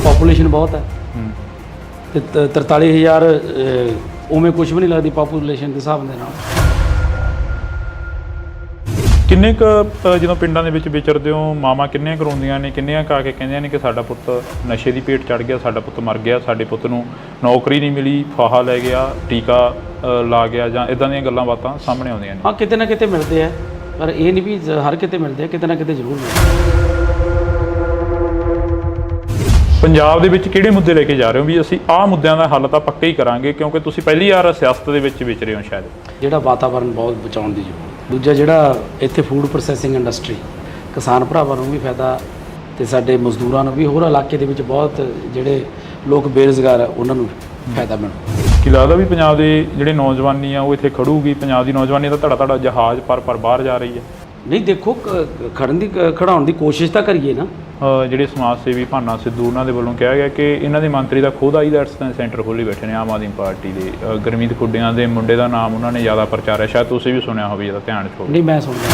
ਪਾਪੂਲੇਸ਼ਨ ਬਹੁਤ ਹੈ ਤੇ 43,000 ਉਵੇਂ ਕੁਝ ਵੀ ਨਹੀਂ ਲੱਗਦੀ ਪਾਪੂਲੇਸ਼ਨ ਦੇ ਹਿਸਾਬ ਦੇ ਨਾਲ। ਕਿੰਨੇ ਕੁ ਜਦੋਂ ਪਿੰਡਾਂ ਦੇ ਵਿੱਚ ਵਿਚਰਦੇ ਹੋ, ਮਾਵਾਂ ਕਿੰਨੀਆਂ ਕਰਵਾਉਂਦੀਆਂ ਨੇ, ਕਿੰਨੀਆਂ ਕਾ ਕੇ ਕਹਿੰਦੀਆਂ ਨੇ ਕਿ ਸਾਡਾ ਪੁੱਤ ਨਸ਼ੇ ਦੀ ਭੇਟ ਚੜ੍ਹ ਗਿਆ, ਸਾਡਾ ਪੁੱਤ ਮਰ ਗਿਆ, ਸਾਡੇ ਪੁੱਤ ਨੂੰ ਨੌਕਰੀ ਨਹੀਂ ਮਿਲੀ, ਫਾਹਾ ਲੈ ਗਿਆ, ਟੀਕਾ ਲਾ ਗਿਆ, ਜਾਂ ਇਦਾਂ ਦੀਆਂ ਗੱਲਾਂ ਬਾਤਾਂ ਸਾਹਮਣੇ ਆਉਂਦੀਆਂ ਨੇ। ਹਾਂ, ਕਿਤੇ ਨਾ ਕਿਤੇ ਮਿਲਦੇ ਆ, ਪਰ ਇਹ ਨਹੀਂ ਵੀ ਹਰ ਕਿਤੇ ਮਿਲਦੇ ਆ, ਕਿਤੇ ਨਾ ਕਿਤੇ ਜ਼ਰੂਰ ਮਿਲਦੇ। ਪੰਜਾਬ ਦੇ ਵਿੱਚ ਕਿਹੜੇ ਮੁੱਦੇ ਲੈ ਕੇ ਜਾ ਰਹੇ ਹੋ? ਵੀ ਅਸੀਂ ਆਹ ਮੁੱਦਿਆਂ ਦਾ ਹੱਲ ਤਾਂ ਪੱਕਾ ਹੀ ਕਰਾਂਗੇ, ਕਿਉਂਕਿ ਤੁਸੀਂ ਪਹਿਲੀ ਵਾਰ ਸਿਆਸਤ ਦੇ ਵਿੱਚ ਵਿਚਰੇ ਹੋ ਸ਼ਾਇਦ। ਜਿਹੜਾ ਵਾਤਾਵਰਨ ਬਹੁਤ ਬਚਾਉਣ ਦੀ ਜ਼ਰੂਰਤ। ਦੂਜਾ ਜਿਹੜਾ ਇੱਥੇ ਫੂਡ ਪ੍ਰੋਸੈਸਿੰਗ ਇੰਡਸਟਰੀ ਕਿਸਾਨ ਭਰਾਵਾਂ ਨੂੰ ਵੀ ਫਾਇਦਾ ਤੇ ਸਾਡੇ ਮਜ਼ਦੂਰਾਂ ਨੂੰ ਵੀ, ਹੋਰ ਇਲਾਕੇ ਦੇ ਵਿੱਚ ਬਹੁਤ ਜਿਹੜੇ ਲੋਕ ਬੇਰੁਜ਼ਗਾਰ ਆ ਉਹਨਾਂ ਨੂੰ ਫਾਇਦਾ ਮਿਲੂ। ਕੀ ਲੱਗਦਾ ਵੀ ਪੰਜਾਬ ਦੇ ਜਿਹੜੇ ਨੌਜਵਾਨੀ ਆ ਉਹ ਇੱਥੇ ਖੜੂਗੀ? ਪੰਜਾਬ ਦੀ ਨੌਜਵਾਨੀ ਤਾਂ ਧੜਾ ਜਹਾਜ਼ ਪਰ ਬਾਹਰ ਜਾ ਰਹੀ ਹੈ। ਨਹੀਂ ਦੇਖੋ, ਖੜਾਉਣ ਦੀ ਕੋਸ਼ਿਸ਼ ਤਾਂ ਕਰੀਏ ਨਾ। ਜਿਹੜੇ ਸਮਾਜ ਸੇਵੀ ਭਾਨਾ ਸਿੱਧੂ ਉਹਨਾਂ ਦੇ ਵੱਲੋਂ ਕਿਹਾ ਗਿਆ ਕਿ ਇਹਨਾਂ ਦੇ ਮੰਤਰੀ ਦਾ ਖੁਦ ਆਈਲੈਟਸ ਸੈਂਟਰ ਖੋਲ੍ਹੀ ਬੈਠੇ ਨੇ ਆਮ ਆਦਮੀ ਪਾਰਟੀ ਦੇ। ਗੁਰਮੀਤ ਖੁੱਡੀਆਂ ਦੇ ਮੁੰਡੇ ਦਾ ਨਾਮ ਉਹਨਾਂ ਨੇ ਜ਼ਿਆਦਾ ਪ੍ਰਚਾਰਿਆ, ਸ਼ਾਇਦ ਤੁਸੀਂ ਵੀ ਸੁਣਿਆ ਹੋਵੇ, ਜਿਹਦਾ ਧਿਆਨ 'ਚ ਹੋਵੇ। ਨਹੀਂ, ਮੈਂ ਸੁਣਦਾ।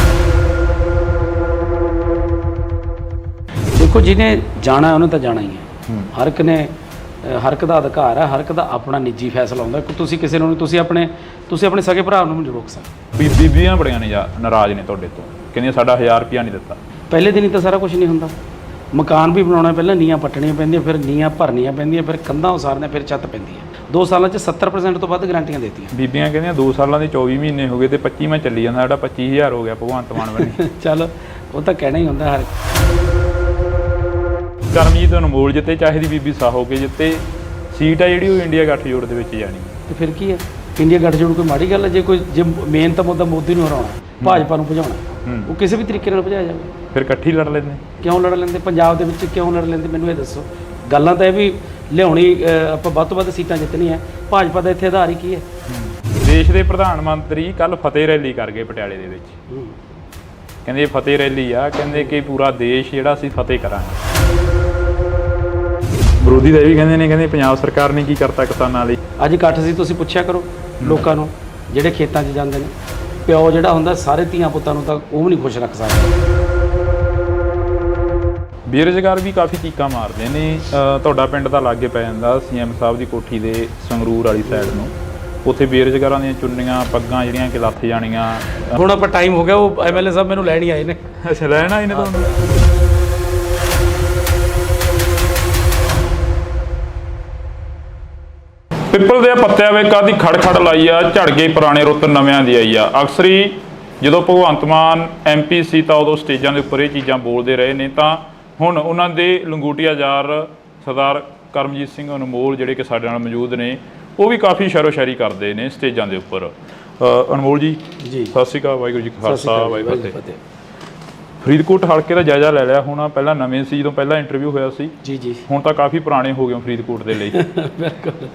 ਦੇਖੋ, ਜਿਹਨੇ ਜਾਣਾ ਉਹਨੇ ਤਾਂ ਜਾਣਾ ਹੀ ਹੈ। ਹਰ ਇੱਕ ਦਾ ਅਧਿਕਾਰ ਹੈ, ਹਰ ਇੱਕ ਦਾ ਆਪਣਾ ਨਿੱਜੀ ਫੈਸਲਾ ਹੁੰਦਾ। ਤੁਸੀਂ ਕਿਸੇ ਨੂੰ ਤੁਸੀਂ ਆਪਣੇ ਸਕੇ ਭਰਾ ਨੂੰ ਨਹੀਂ ਰੋਕ ਸਕਦੇ। ਬੀਬੀਆਂ ਬੜੀਆਂ ਨੇ ਨਾਰਾਜ਼ ਨੇ ਤੁਹਾਡੇ ਤੋਂ, ਕਹਿੰਦੀਆਂ ਸਾਡਾ 1000 ਰੁਪਇਆ ਨਹੀਂ ਦਿੱਤਾ। ਪਹਿਲੇ ਦਿਨ ਹੀ ਤਾਂ ਸਾਰਾ ਕੁਝ ਨਹੀਂ ਹੁੰਦਾ। ਮਕਾਨ ਵੀ ਬਣਾਉਣਾ, ਪਹਿਲਾਂ ਨੀਆਂ ਪੱਟਣੀਆਂ ਪੈਂਦੀਆਂ, ਫਿਰ ਨੀਆਂ ਭਰਨੀਆਂ ਪੈਂਦੀਆਂ, ਫਿਰ ਕੰਧਾਂ ਉਸਾਰਨੀਆਂ, ਫਿਰ ਛੱਤ ਪੈਂਦੀ ਹੈ। 2 ਸਾਲਾਂ 'ਚ 70% ਤੋਂ ਵੱਧ ਗਰੰਟੀਆਂ ਦਿੱਤੀਆਂ। ਬੀਬੀਆਂ ਕਹਿੰਦੀਆਂ 2 ਸਾਲਾਂ ਦੇ 24 ਮਹੀਨੇ ਹੋ ਗਏ ਤੇ 25 ਚੱਲੀ ਜਾਂਦਾ, ਸਾਡਾ 25000 ਹੋ ਗਿਆ ਭਗਵੰਤ ਮਾਨ ਬਣੇ। ਚੱਲ, ਉਹ ਤਾਂ ਕਹਿਣਾ ਹੀ ਹੁੰਦਾ ਹਰ। ਕਰਮਜੀਤ ਅਨਮੋਲ ਜਿੱਤੇ, ਚਾਹੇ ਦੀ ਬੀਬੀ ਸਾਹੋ ਕੇ ਜਿੱਤੇ, ਸੀਟ ਆ ਜਿਹੜੀ ਉਹ ਇੰਡੀਆ ਗੱਠਜੋੜ ਦੇ ਵਿੱਚ ਜਾਣੀ ਹੈ। ਤੇ ਫਿਰ ਕੀ ਹੈ, ਇੰਡੀਆ ਗੱਠਜੋੜ ਕੋਈ ਮਾੜੀ ਗੱਲ ਹੈ? ਜੇ ਮੇਨ ਤਾਂ ਮੁੱਦਾ ਮੋਦੀ ਨੂੰ ਹਰਾਉਣਾ, ਭਾਜਪਾ ਨੂੰ ਭਜਾਉਣਾ, ਉਹ ਕਿਸੇ ਵੀ ਤਰੀਕੇ ਨਾਲ ਭਜਾਇਆ ਜਾਵੇ। ਫਿਰ ਇਕੱਠੀ ਲੜ ਲੈਂਦੇ। ਕਿਉਂ ਲੜ ਲੈਂਦੇ? ਪੰਜਾਬ ਦੇ ਵਿੱਚ ਕਿਉਂ ਲੜ ਲੈਂਦੇ? ਮੈਨੂੰ ਇਹ ਦੱਸੋ। ਗੱਲਾਂ ਤਾਂ ਇਹ ਵੀ ਲਿਆਉਣੀ, ਆਪਾਂ ਵੱਧ ਤੋਂ ਵੱਧ ਸੀਟਾਂ ਜਿੱਤਣੀਆਂ। ਭਾਜਪਾ ਦਾ ਇੱਥੇ ਆਧਾਰ ਹੀ ਕੀ ਹੈ? ਦੇਸ਼ ਦੇ ਪ੍ਰਧਾਨ ਮੰਤਰੀ ਕੱਲ ਫਤਿਹ ਰੈਲੀ ਕਰ ਗਏ ਪਟਿਆਲੇ ਦੇ ਵਿੱਚ। ਕਹਿੰਦੇ ਫਤਿਹ ਰੈਲੀ ਆ, ਕਹਿੰਦੇ ਕਿ ਪੂਰਾ ਦੇਸ਼ ਜਿਹੜਾ ਅਸੀਂ ਫਤਿਹ ਕਰਾਂਗੇ। ਵਿਰੋਧੀ ਤਾਂ ਇਹ ਵੀ ਕਹਿੰਦੇ ਪੰਜਾਬ ਸਰਕਾਰ ਨੇ ਕੀ ਕਰਤਾ ਕਿਸਾਨਾਂ ਲਈ। ਅੱਜ ਇਕੱਠ ਸੀ, ਤੁਸੀਂ ਪੁੱਛਿਆ ਕਰੋ ਲੋਕਾਂ ਨੂੰ ਜਿਹੜੇ ਖੇਤਾਂ 'ਚ ਜਾਂਦੇ ਨੇ। ਪਿਓ ਜਿਹੜਾ ਹੁੰਦਾ ਸਾਰੇ ਧੀਆਂ ਪੁੱਤਾਂ ਨੂੰ ਤਾਂ ਉਹ ਵੀ ਨਹੀਂ ਖੁਸ਼ ਰੱਖ ਸਕਦਾ। ਬੇਰੁਜ਼ਗਾਰ ਵੀ ਕਾਫੀ ਚੀਕਾਂ ਮਾਰਦੇ ਨੇ। ਤੁਹਾਡਾ ਪਿੰਡ ਤਾਂ ਲਾਗੇ ਪੈ ਜਾਂਦਾ CM ਸਾਹਿਬ ਦੀ ਕੋਠੀ ਦੇ, ਸੰਗਰੂਰ ਵਾਲੀ ਸਾਈਡ ਨੂੰ। ਉੱਥੇ ਬੇਰੁਜ਼ਗਾਰਾਂ ਦੀਆਂ ਚੁੰਨੀਆਂ ਪੱਗਾਂ ਜਿਹੜੀਆਂ ਕਿ ਲੱਥ ਜਾਣੀਆਂ। ਹੁਣ ਆਪਾਂ ਟਾਈਮ ਹੋ ਗਿਆ, ਉਹ MLA ਸਾਹਿਬ ਮੈਨੂੰ ਲੈਣ ਹੀ ਆਏ ਨੇ। ਅੱਛਾ, ਲੈਣ ਆਏ ਨੇ ਤੁਹਾਨੂੰ? ਪਿੱਪਲ ਦੇ ਪੱਤਿਆਂ ਵੇ ਕਾਦੀ ਖੜ ਲਾਈ ਆ, ਝੜ ਗਏ ਪੁਰਾਣੇ ਰੁੱਤ ਨਵਿਆਂ ਦੀ ਆਈ ਆ। ਅਕਸਰੀ ਜਦੋਂ ਭਗਵੰਤ ਮਾਨ MP ਸੀ ਤਾਂ ਉਦੋਂ ਸਟੇਜਾਂ ਦੇ ਉੱਪਰ ਇਹ ਚੀਜ਼ਾਂ ਬੋਲਦੇ ਰਹੇ ਨੇ, ਤਾਂ ਹੁਣ ਉਹਨਾਂ ਦੇ ਲੰਗੋਟੀਆ ਯਾਰ ਸਰਦਾਰ ਕਰਮਜੀਤ ਸਿੰਘ ਅਨਮੋਲ ਜਿਹੜੇ ਕਿ ਸਾਡੇ ਨਾਲ ਮੌਜੂਦ ਨੇ, ਉਹ ਵੀ ਕਾਫੀ ਸ਼ਾਇਰੀ ਕਰਦੇ ਨੇ ਸਟੇਜਾਂ ਦੇ ਉੱਪਰ। ਅਨਮੋਲ ਜੀ ਸਤਿ ਸ਼੍ਰੀ ਅਕਾਲ। ਵਾਹਿਗੁਰੂ ਜੀ ਕਾ ਖਾਲਸਾ, ਵਾਹਿਗੁਰੂ ਜੀ ਕੀ ਫਤਿਹ। ਫਰੀਦਕੋਟ ਹਲਕੇ ਦਾ ਜਾਇਜ਼ਾ ਲੈ ਲਿਆ ਹੁਣ? ਪਹਿਲਾਂ ਨਵੇਂ ਸੀ ਜਦੋਂ ਪਹਿਲਾਂ ਇੰਟਰਵਿਊ ਹੋਇਆ ਸੀ। ਜੀ। ਹੁਣ ਤਾਂ ਕਾਫੀ ਪੁਰਾਣੇ ਹੋ ਗਏ ਫਰੀਦਕੋਟ ਦੇ ਲਈ। ਬਿਲਕੁਲ।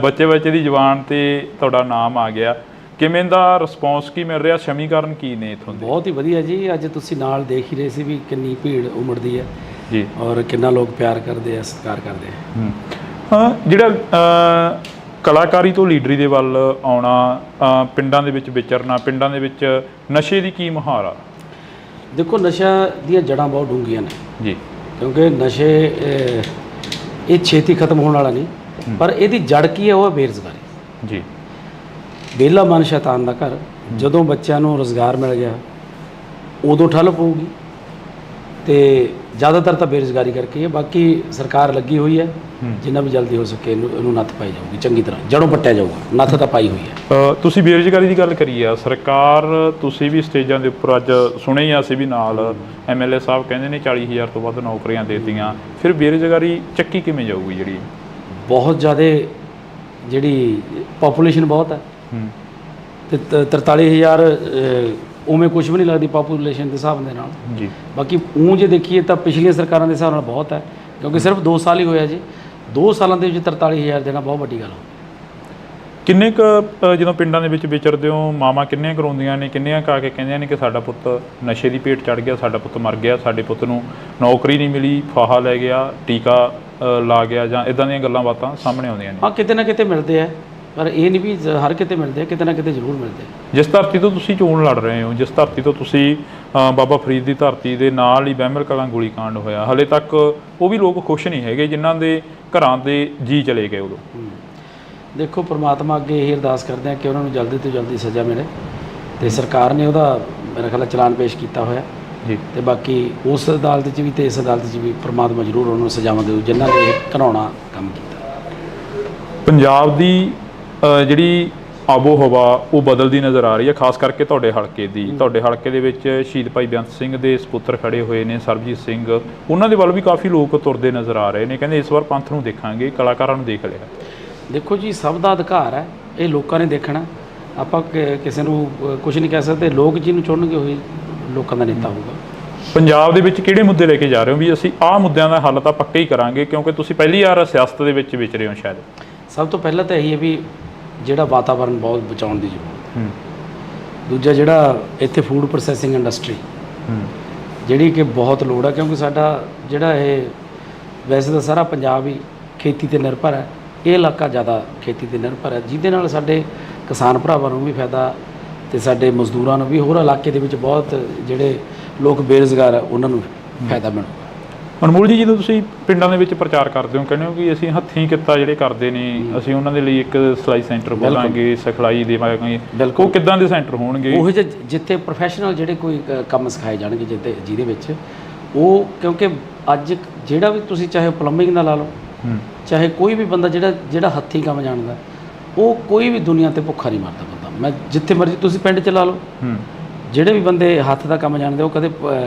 ਬੱਚੇ ਦੀ ਜ਼ੁਬਾਨ ਤੇ ਤੁਹਾਡਾ ਨਾਮ ਆ ਗਿਆ। ਕਿਵੇਂ ਦਾ ਰਿਸਪੌਂਸ ਕੀ ਮਿਲ ਰਿਹਾ? ਸਮੀਕਰਨ ਕੀ ਨੇ ਇੱਥੋਂ ਦੇ? ਬਹੁਤ ਹੀ ਵਧੀਆ ਜੀ। ਅੱਜ ਤੁਸੀਂ ਨਾਲ ਦੇਖ ਹੀ ਰਹੇ ਸੀ ਵੀ ਕਿੰਨੀ ਭੀੜ ਉਮੜਦੀ ਹੈ ਜੀ, ਔਰ ਕਿੰਨਾ ਲੋਕ ਪਿਆਰ ਕਰਦੇ ਆ, ਸਤਿਕਾਰ ਕਰਦੇ ਆ। ਹਾਂ, ਜਿਹੜਾ ਕਲਾਕਾਰੀ ਤੋਂ ਲੀਡਰੀ ਦੇ ਵੱਲ ਆਉਣਾ, ਪਿੰਡਾਂ ਦੇ ਵਿੱਚ ਵਿਚਰਨਾ, ਪਿੰਡਾਂ ਦੇ ਵਿੱਚ ਨਸ਼ੇ ਦੀ ਕੀ ਮੁਹਾਰ ਆ? ਦੇਖੋ, ਨਸ਼ਾ ਦੀਆਂ ਜੜ੍ਹਾਂ ਬਹੁਤ ਡੂੰਘੀਆਂ ਨੇ ਜੀ, ਕਿਉਂਕਿ ਨਸ਼ੇ ਇਹ ਛੇਤੀ ਖਤਮ ਹੋਣ ਵਾਲਾ ਨਹੀਂ, ਪਰ ਇਹਦੀ ਜੜ ਕੀ ਹੈ? ਉਹ ਹੈ ਬੇਰੁਜ਼ਗਾਰੀ ਜੀ। ਵਿਹਲਾ ਮਨ ਸ਼ੈਤਾਨ ਦਾ ਘਰ। ਜਦੋਂ ਬੱਚਿਆਂ ਨੂੰ ਰੁਜ਼ਗਾਰ ਮਿਲ ਗਿਆ ਉਦੋਂ ਠੱਲ ਪਊਗੀ, ਤੇ ਜ਼ਿਆਦਾਤਰ ਤਾਂ ਬੇਰੁਜ਼ਗਾਰੀ ਕਰਕੇ ਹੈ। ਬਾਕੀ ਸਰਕਾਰ ਲੱਗੀ ਹੋਈ ਹੈ, ਜਿੰਨਾ ਵੀ ਜਲਦੀ ਹੋ ਸਕੇ ਇਹਨੂੰ ਨੱਥ ਪਾਈ ਜਾਊਗੀ, ਚੰਗੀ ਤਰ੍ਹਾਂ ਜੜੋਂ ਪੱਟਿਆ ਜਾਊਗਾ। ਨੱਥ ਤਾਂ ਪਾਈ ਹੋਈ ਹੈ। ਤੁਸੀਂ ਬੇਰੁਜ਼ਗਾਰੀ ਦੀ ਗੱਲ ਕਰੀ ਆ, ਸਰਕਾਰ ਤੁਸੀਂ ਵੀ ਸਟੇਜਾਂ ਦੇ ਉੱਪਰ ਅੱਜ ਸੁਣੇ ਹੀ ਅਸੀਂ ਵੀ ਨਾਲ MLA ਸਾਹਿਬ ਕਹਿੰਦੇ ਨੇ 40,000 ਤੋਂ ਵੱਧ ਨੌਕਰੀਆਂ ਦੇ ਦਿੱਤੀਆਂ। ਫਿਰ ਬੇਰੁਜ਼ਗਾਰੀ ਚੱਕੀ ਕਿਵੇਂ ਜਾਊਗੀ? ਜਿਹੜੀ ਬਹੁਤ ਜ਼ਿਆਦਾ ਜਿਹੜੀ ਪਾਪੂਲੇਸ਼ਨ ਬਹੁਤ ਹੈ, ਤੇ 43,000 ਉਵੇਂ ਕੁਝ ਵੀ ਨਹੀਂ ਲੱਗਦੀ ਪਾਪੂਲੇਸ਼ਨ ਦੇ ਹਿਸਾਬ ਦੇ ਨਾਲ ਜੀ। ਬਾਕੀ ਜੇ ਦੇਖੀਏ ਤਾਂ ਪਿਛਲੀਆਂ ਸਰਕਾਰਾਂ ਦੇ ਹਿਸਾਬ ਨਾਲ ਬਹੁਤ ਹੈ, ਕਿਉਂਕਿ ਸਿਰਫ 2 ਸਾਲ ਹੀ ਹੋਇਆ ਜੀ। 2 ਸਾਲਾਂ ਦੇ ਵਿੱਚ 43,000 ਦੇਣਾ ਬਹੁਤ ਵੱਡੀ ਗੱਲ ਹੈ। ਕਿੰਨੇ ਕੁ ਜਦੋਂ ਪਿੰਡਾਂ ਦੇ ਵਿੱਚ ਵਿਚਰਦੇ ਹੋ, ਮਾਵਾਂ ਕਿੰਨੀਆਂ ਕਰਾਉਂਦੀਆਂ ਨੇ, ਕਿੰਨੀਆਂ ਕਾ ਕੇ ਕਹਿੰਦੀਆਂ ਨੇ ਕਿ ਸਾਡਾ ਪੁੱਤ ਨਸ਼ੇ ਦੀ ਭੇਟ ਚੜ੍ਹ ਗਿਆ, ਸਾਡਾ ਪੁੱਤ ਮਰ ਗਿਆ, ਸਾਡੇ ਪੁੱਤ ਨੂੰ ਨੌਕਰੀ ਨਹੀਂ ਮਿਲੀ, ਫਾਹਾ ਲੈ ਗਿਆ, ਟੀਕਾ ਲਾ ਗਿਆ, ਜਾਂ ਇਦਾਂ ਦੀਆਂ ਗੱਲਾਂ ਬਾਤਾਂ ਸਾਹਮਣੇ ਆਉਂਦੀਆਂ ਨੇ। ਹਾਂ, ਕਿਤੇ ਨਾ ਕਿਤੇ ਮਿਲਦੇ ਆ, ਪਰ ਇਹ ਨਹੀਂ ਵੀ ਹਰ ਕਿਤੇ ਮਿਲਦੇ ਆ, ਕਿਤੇ ਨਾ ਕਿਤੇ ਜ਼ਰੂਰ ਮਿਲਦੇ ਆ। ਜਿਸ ਧਰਤੀ ਤੋਂ ਤੁਸੀਂ ਚੋਣ ਲੜ ਰਹੇ ਹੋ, ਜਿਸ ਧਰਤੀ ਤੋਂ ਤੁਸੀਂ ਬਾਬਾ ਫਰੀਦ ਦੀ ਧਰਤੀ ਦੇ ਨਾਲ ਹੀ ਬਹਿਮਲ ਕਲਾਂ ਗੋਲੀकांड ਹੋਇਆ, ਹਲੇ ਤੱਕ ਉਹ ਵੀ ਲੋਕ ਖੁਸ਼ ਨਹੀਂ ਹੈਗੇ ਜਿਨ੍ਹਾਂ ਦੇ ਘਰਾਂ ਦੇ ਜੀ ਚਲੇ ਗਏ ਉਦੋਂ। ਦੇਖੋ, ਪ੍ਰਮਾਤਮਾ ਅੱਗੇ ਇਹ ਅਰਦਾਸ ਕਰਦੇ ਆ ਕਿ ਉਹਨਾਂ ਨੂੰ ਜਲਦੀ ਤੋਂ ਜਲਦੀ ਸਜ਼ਾ ਮਿਲੇ, ਤੇ ਸਰਕਾਰ ਨੇ ਉਹਦਾ ਮੇਰਾ ਖਿਆਲ ਚਲਾਨ ਪੇਸ਼ ਕੀਤਾ ਹੋਇਆ ਜੀ। ਤੇ ਬਾਕੀ ਉਸ ਅਦਾਲਤ 'ਚ ਵੀ ਤੇ ਇਸ ਅਦਾਲਤ 'ਚ ਵੀ ਪ੍ਰਮਾਤਮਾ ਜ਼ਰੂਰ ਉਹਨਾਂ ਨੂੰ ਸਜ਼ਾਵਾਂ ਦੇਊ ਜਿਨ੍ਹਾਂ ਨੇ ਇਹ ਘਿਨਾਉਣਾ ਕੰਮ ਕੀਤਾ। ਪੰਜਾਬ ਦੀ ਜਿਹੜੀ ਆਬੋ ਹਵਾ ਉਹ ਬਦਲਦੀ ਨਜ਼ਰ ਆ ਰਹੀ ਹੈ, ਖਾਸ ਕਰਕੇ ਤੁਹਾਡੇ ਹਲਕੇ ਦੀ। ਤੁਹਾਡੇ ਹਲਕੇ ਦੇ ਵਿੱਚ ਸ਼ਹੀਦ ਭਾਈ ਬੇਅੰਤ ਸਿੰਘ ਦੇ ਸਪੁੱਤਰ ਖੜੇ ਹੋਏ ਨੇ, ਸਰਬਜੀਤ ਸਿੰਘ, ਉਹਨਾਂ ਦੇ ਵੱਲ ਵੀ ਕਾਫੀ ਲੋਕ ਤੁਰਦੇ ਨਜ਼ਰ ਆ ਰਹੇ ਨੇ। ਕਹਿੰਦੇ ਇਸ ਵਾਰ ਪੰਥ ਨੂੰ ਦੇਖਾਂਗੇ, ਕਲਾਕਾਰਾਂ ਨੂੰ ਦੇਖ ਲਿਆ। ਦੇਖੋ ਜੀ, ਸਭ ਦਾ ਅਧਿਕਾਰ ਹੈ, ਇਹ ਲੋਕਾਂ ਨੇ ਦੇਖਣਾ। ਆਪਾਂ ਕਿਸੇ ਨੂੰ ਕੁਝ ਨਹੀਂ ਕਹਿ ਸਕਦੇ। ਲੋਕ ਜਿਹਨੂੰ ਚੁਣਨਗੇ ਉਹੀ ਲੋਕਾਂ ਦਾ ਨੇਤਾ ਹੋਊਗਾ। ਪੰਜਾਬ ਦੇ ਵਿੱਚ ਕਿਹੜੇ ਮੁੱਦੇ ਲੈ ਕੇ ਜਾ ਰਹੇ ਹੋ ਵੀ ਅਸੀਂ ਆਹ ਮੁੱਦਿਆਂ ਦਾ ਹੱਲ ਤਾਂ ਪੱਕਾ ਹੀ ਕਰਾਂਗੇ, ਕਿਉਂਕਿ ਤੁਸੀਂ ਪਹਿਲੀ ਵਾਰ ਸਿਆਸਤ ਦੇ ਵਿੱਚ ਵਿਚ ਰਹੇ ਹੋ ਸ਼ਾਇਦ? ਸਭ ਤੋਂ ਪਹਿਲਾਂ ਤਾਂ ਇਹੀ ਹੈ ਵੀ ਜਿਹੜਾ ਵਾਤਾਵਰਨ ਬਹੁਤ ਬਚਾਉਣ ਦੀ ਜ਼ਰੂਰਤ ਹੈ। ਦੂਜਾ ਜਿਹੜਾ ਇੱਥੇ ਫੂਡ ਪ੍ਰੋਸੈਸਿੰਗ ਇੰਡਸਟਰੀ ਜਿਹੜੀ ਕਿ ਬਹੁਤ ਲੋੜ ਹੈ, ਕਿਉਂਕਿ ਸਾਡਾ ਜਿਹੜਾ ਇਹ ਵੈਸੇ ਤਾਂ ਸਾਰਾ ਪੰਜਾਬ ਹੀ ਖੇਤੀ 'ਤੇ ਨਿਰਭਰ ਹੈ, ਇਹ ਇਲਾਕਾ ਜ਼ਿਆਦਾ ਖੇਤੀ 'ਤੇ ਨਿਰਭਰ ਹੈ, ਜਿਹਦੇ ਨਾਲ ਸਾਡੇ ਕਿਸਾਨ ਭਰਾਵਾਂ ਨੂੰ ਵੀ ਫਾਇਦਾ ਤੇ ਸਾਡੇ ਮਜ਼ਦੂਰਾਂ ਨੂੰ ਵੀ, ਹੋਰ ਇਲਾਕੇ ਦੇ ਵਿੱਚ ਬਹੁਤ ਜਿਹੜੇ ਲੋਕ ਬੇਰੁਜ਼ਗਾਰ ਆ ਉਹਨਾਂ ਨੂੰ ਫਾਇਦਾ ਮਿਲੂਗਾ। ਅਨਮੋਲ ਜੀ, ਜਦੋਂ ਤੁਸੀਂ ਪਿੰਡਾਂ ਦੇ ਵਿੱਚ ਪ੍ਰਚਾਰ ਕਰਦੇ ਹੋ, ਕਹਿੰਦੇ ਹੋ ਕਿ ਅਸੀਂ ਹੱਥੀਂ ਕਿੱਤਾ ਜਿਹੜੇ ਕਰਦੇ ਨੇ, ਅਸੀਂ ਉਹਨਾਂ ਦੇ ਲਈ ਇੱਕ ਸਿਲਾਈ ਸੈਂਟਰ ਖੋਲਾਂਗੇ, ਸਿਖਲਾਈ ਦੇਵਾਂਗੇ, ਉਹ ਕਿੱਦਾਂ ਦੇ ਸੈਂਟਰ ਹੋਣਗੇ? ਉਹ ਜਿੱਥੇ ਪ੍ਰੋਫੈਸ਼ਨਲ ਜਿਹੜੇ ਕੋਈ ਕੰਮ ਸਿਖਾਏ ਜਾਣਗੇ, ਜਿਹਦੇ ਵਿੱਚ ਉਹ, ਕਿਉਂਕਿ ਅੱਜ ਜਿਹੜਾ ਵੀ ਤੁਸੀਂ ਚਾਹੇ ਪਲੰਬਿੰਗ ਦਾ ਲਾ ਲਓ, ਚਾਹੇ ਕੋਈ ਵੀ ਬੰਦਾ ਜਿਹੜਾ ਹੱਥੀਂ ਕੰਮ ਜਾਣਦਾ, ਉਹ ਕੋਈ ਵੀ ਦੁਨੀਆ ਤੇ ਭੁੱਖਾ ਨਹੀਂ ਮਰਦਾ ਬੰਦਾ। ਮੈਂ ਜਿੱਥੇ ਮਰਜ਼ੀ ਤੁਸੀਂ ਪਿੰਡ 'ਚ ਲਾ ਲਓ, ਜਿਹੜੇ ਵੀ ਬੰਦੇ ਹੱਥ ਦਾ ਕੰਮ ਜਾਣਦੇ ਉਹ ਕਦੇ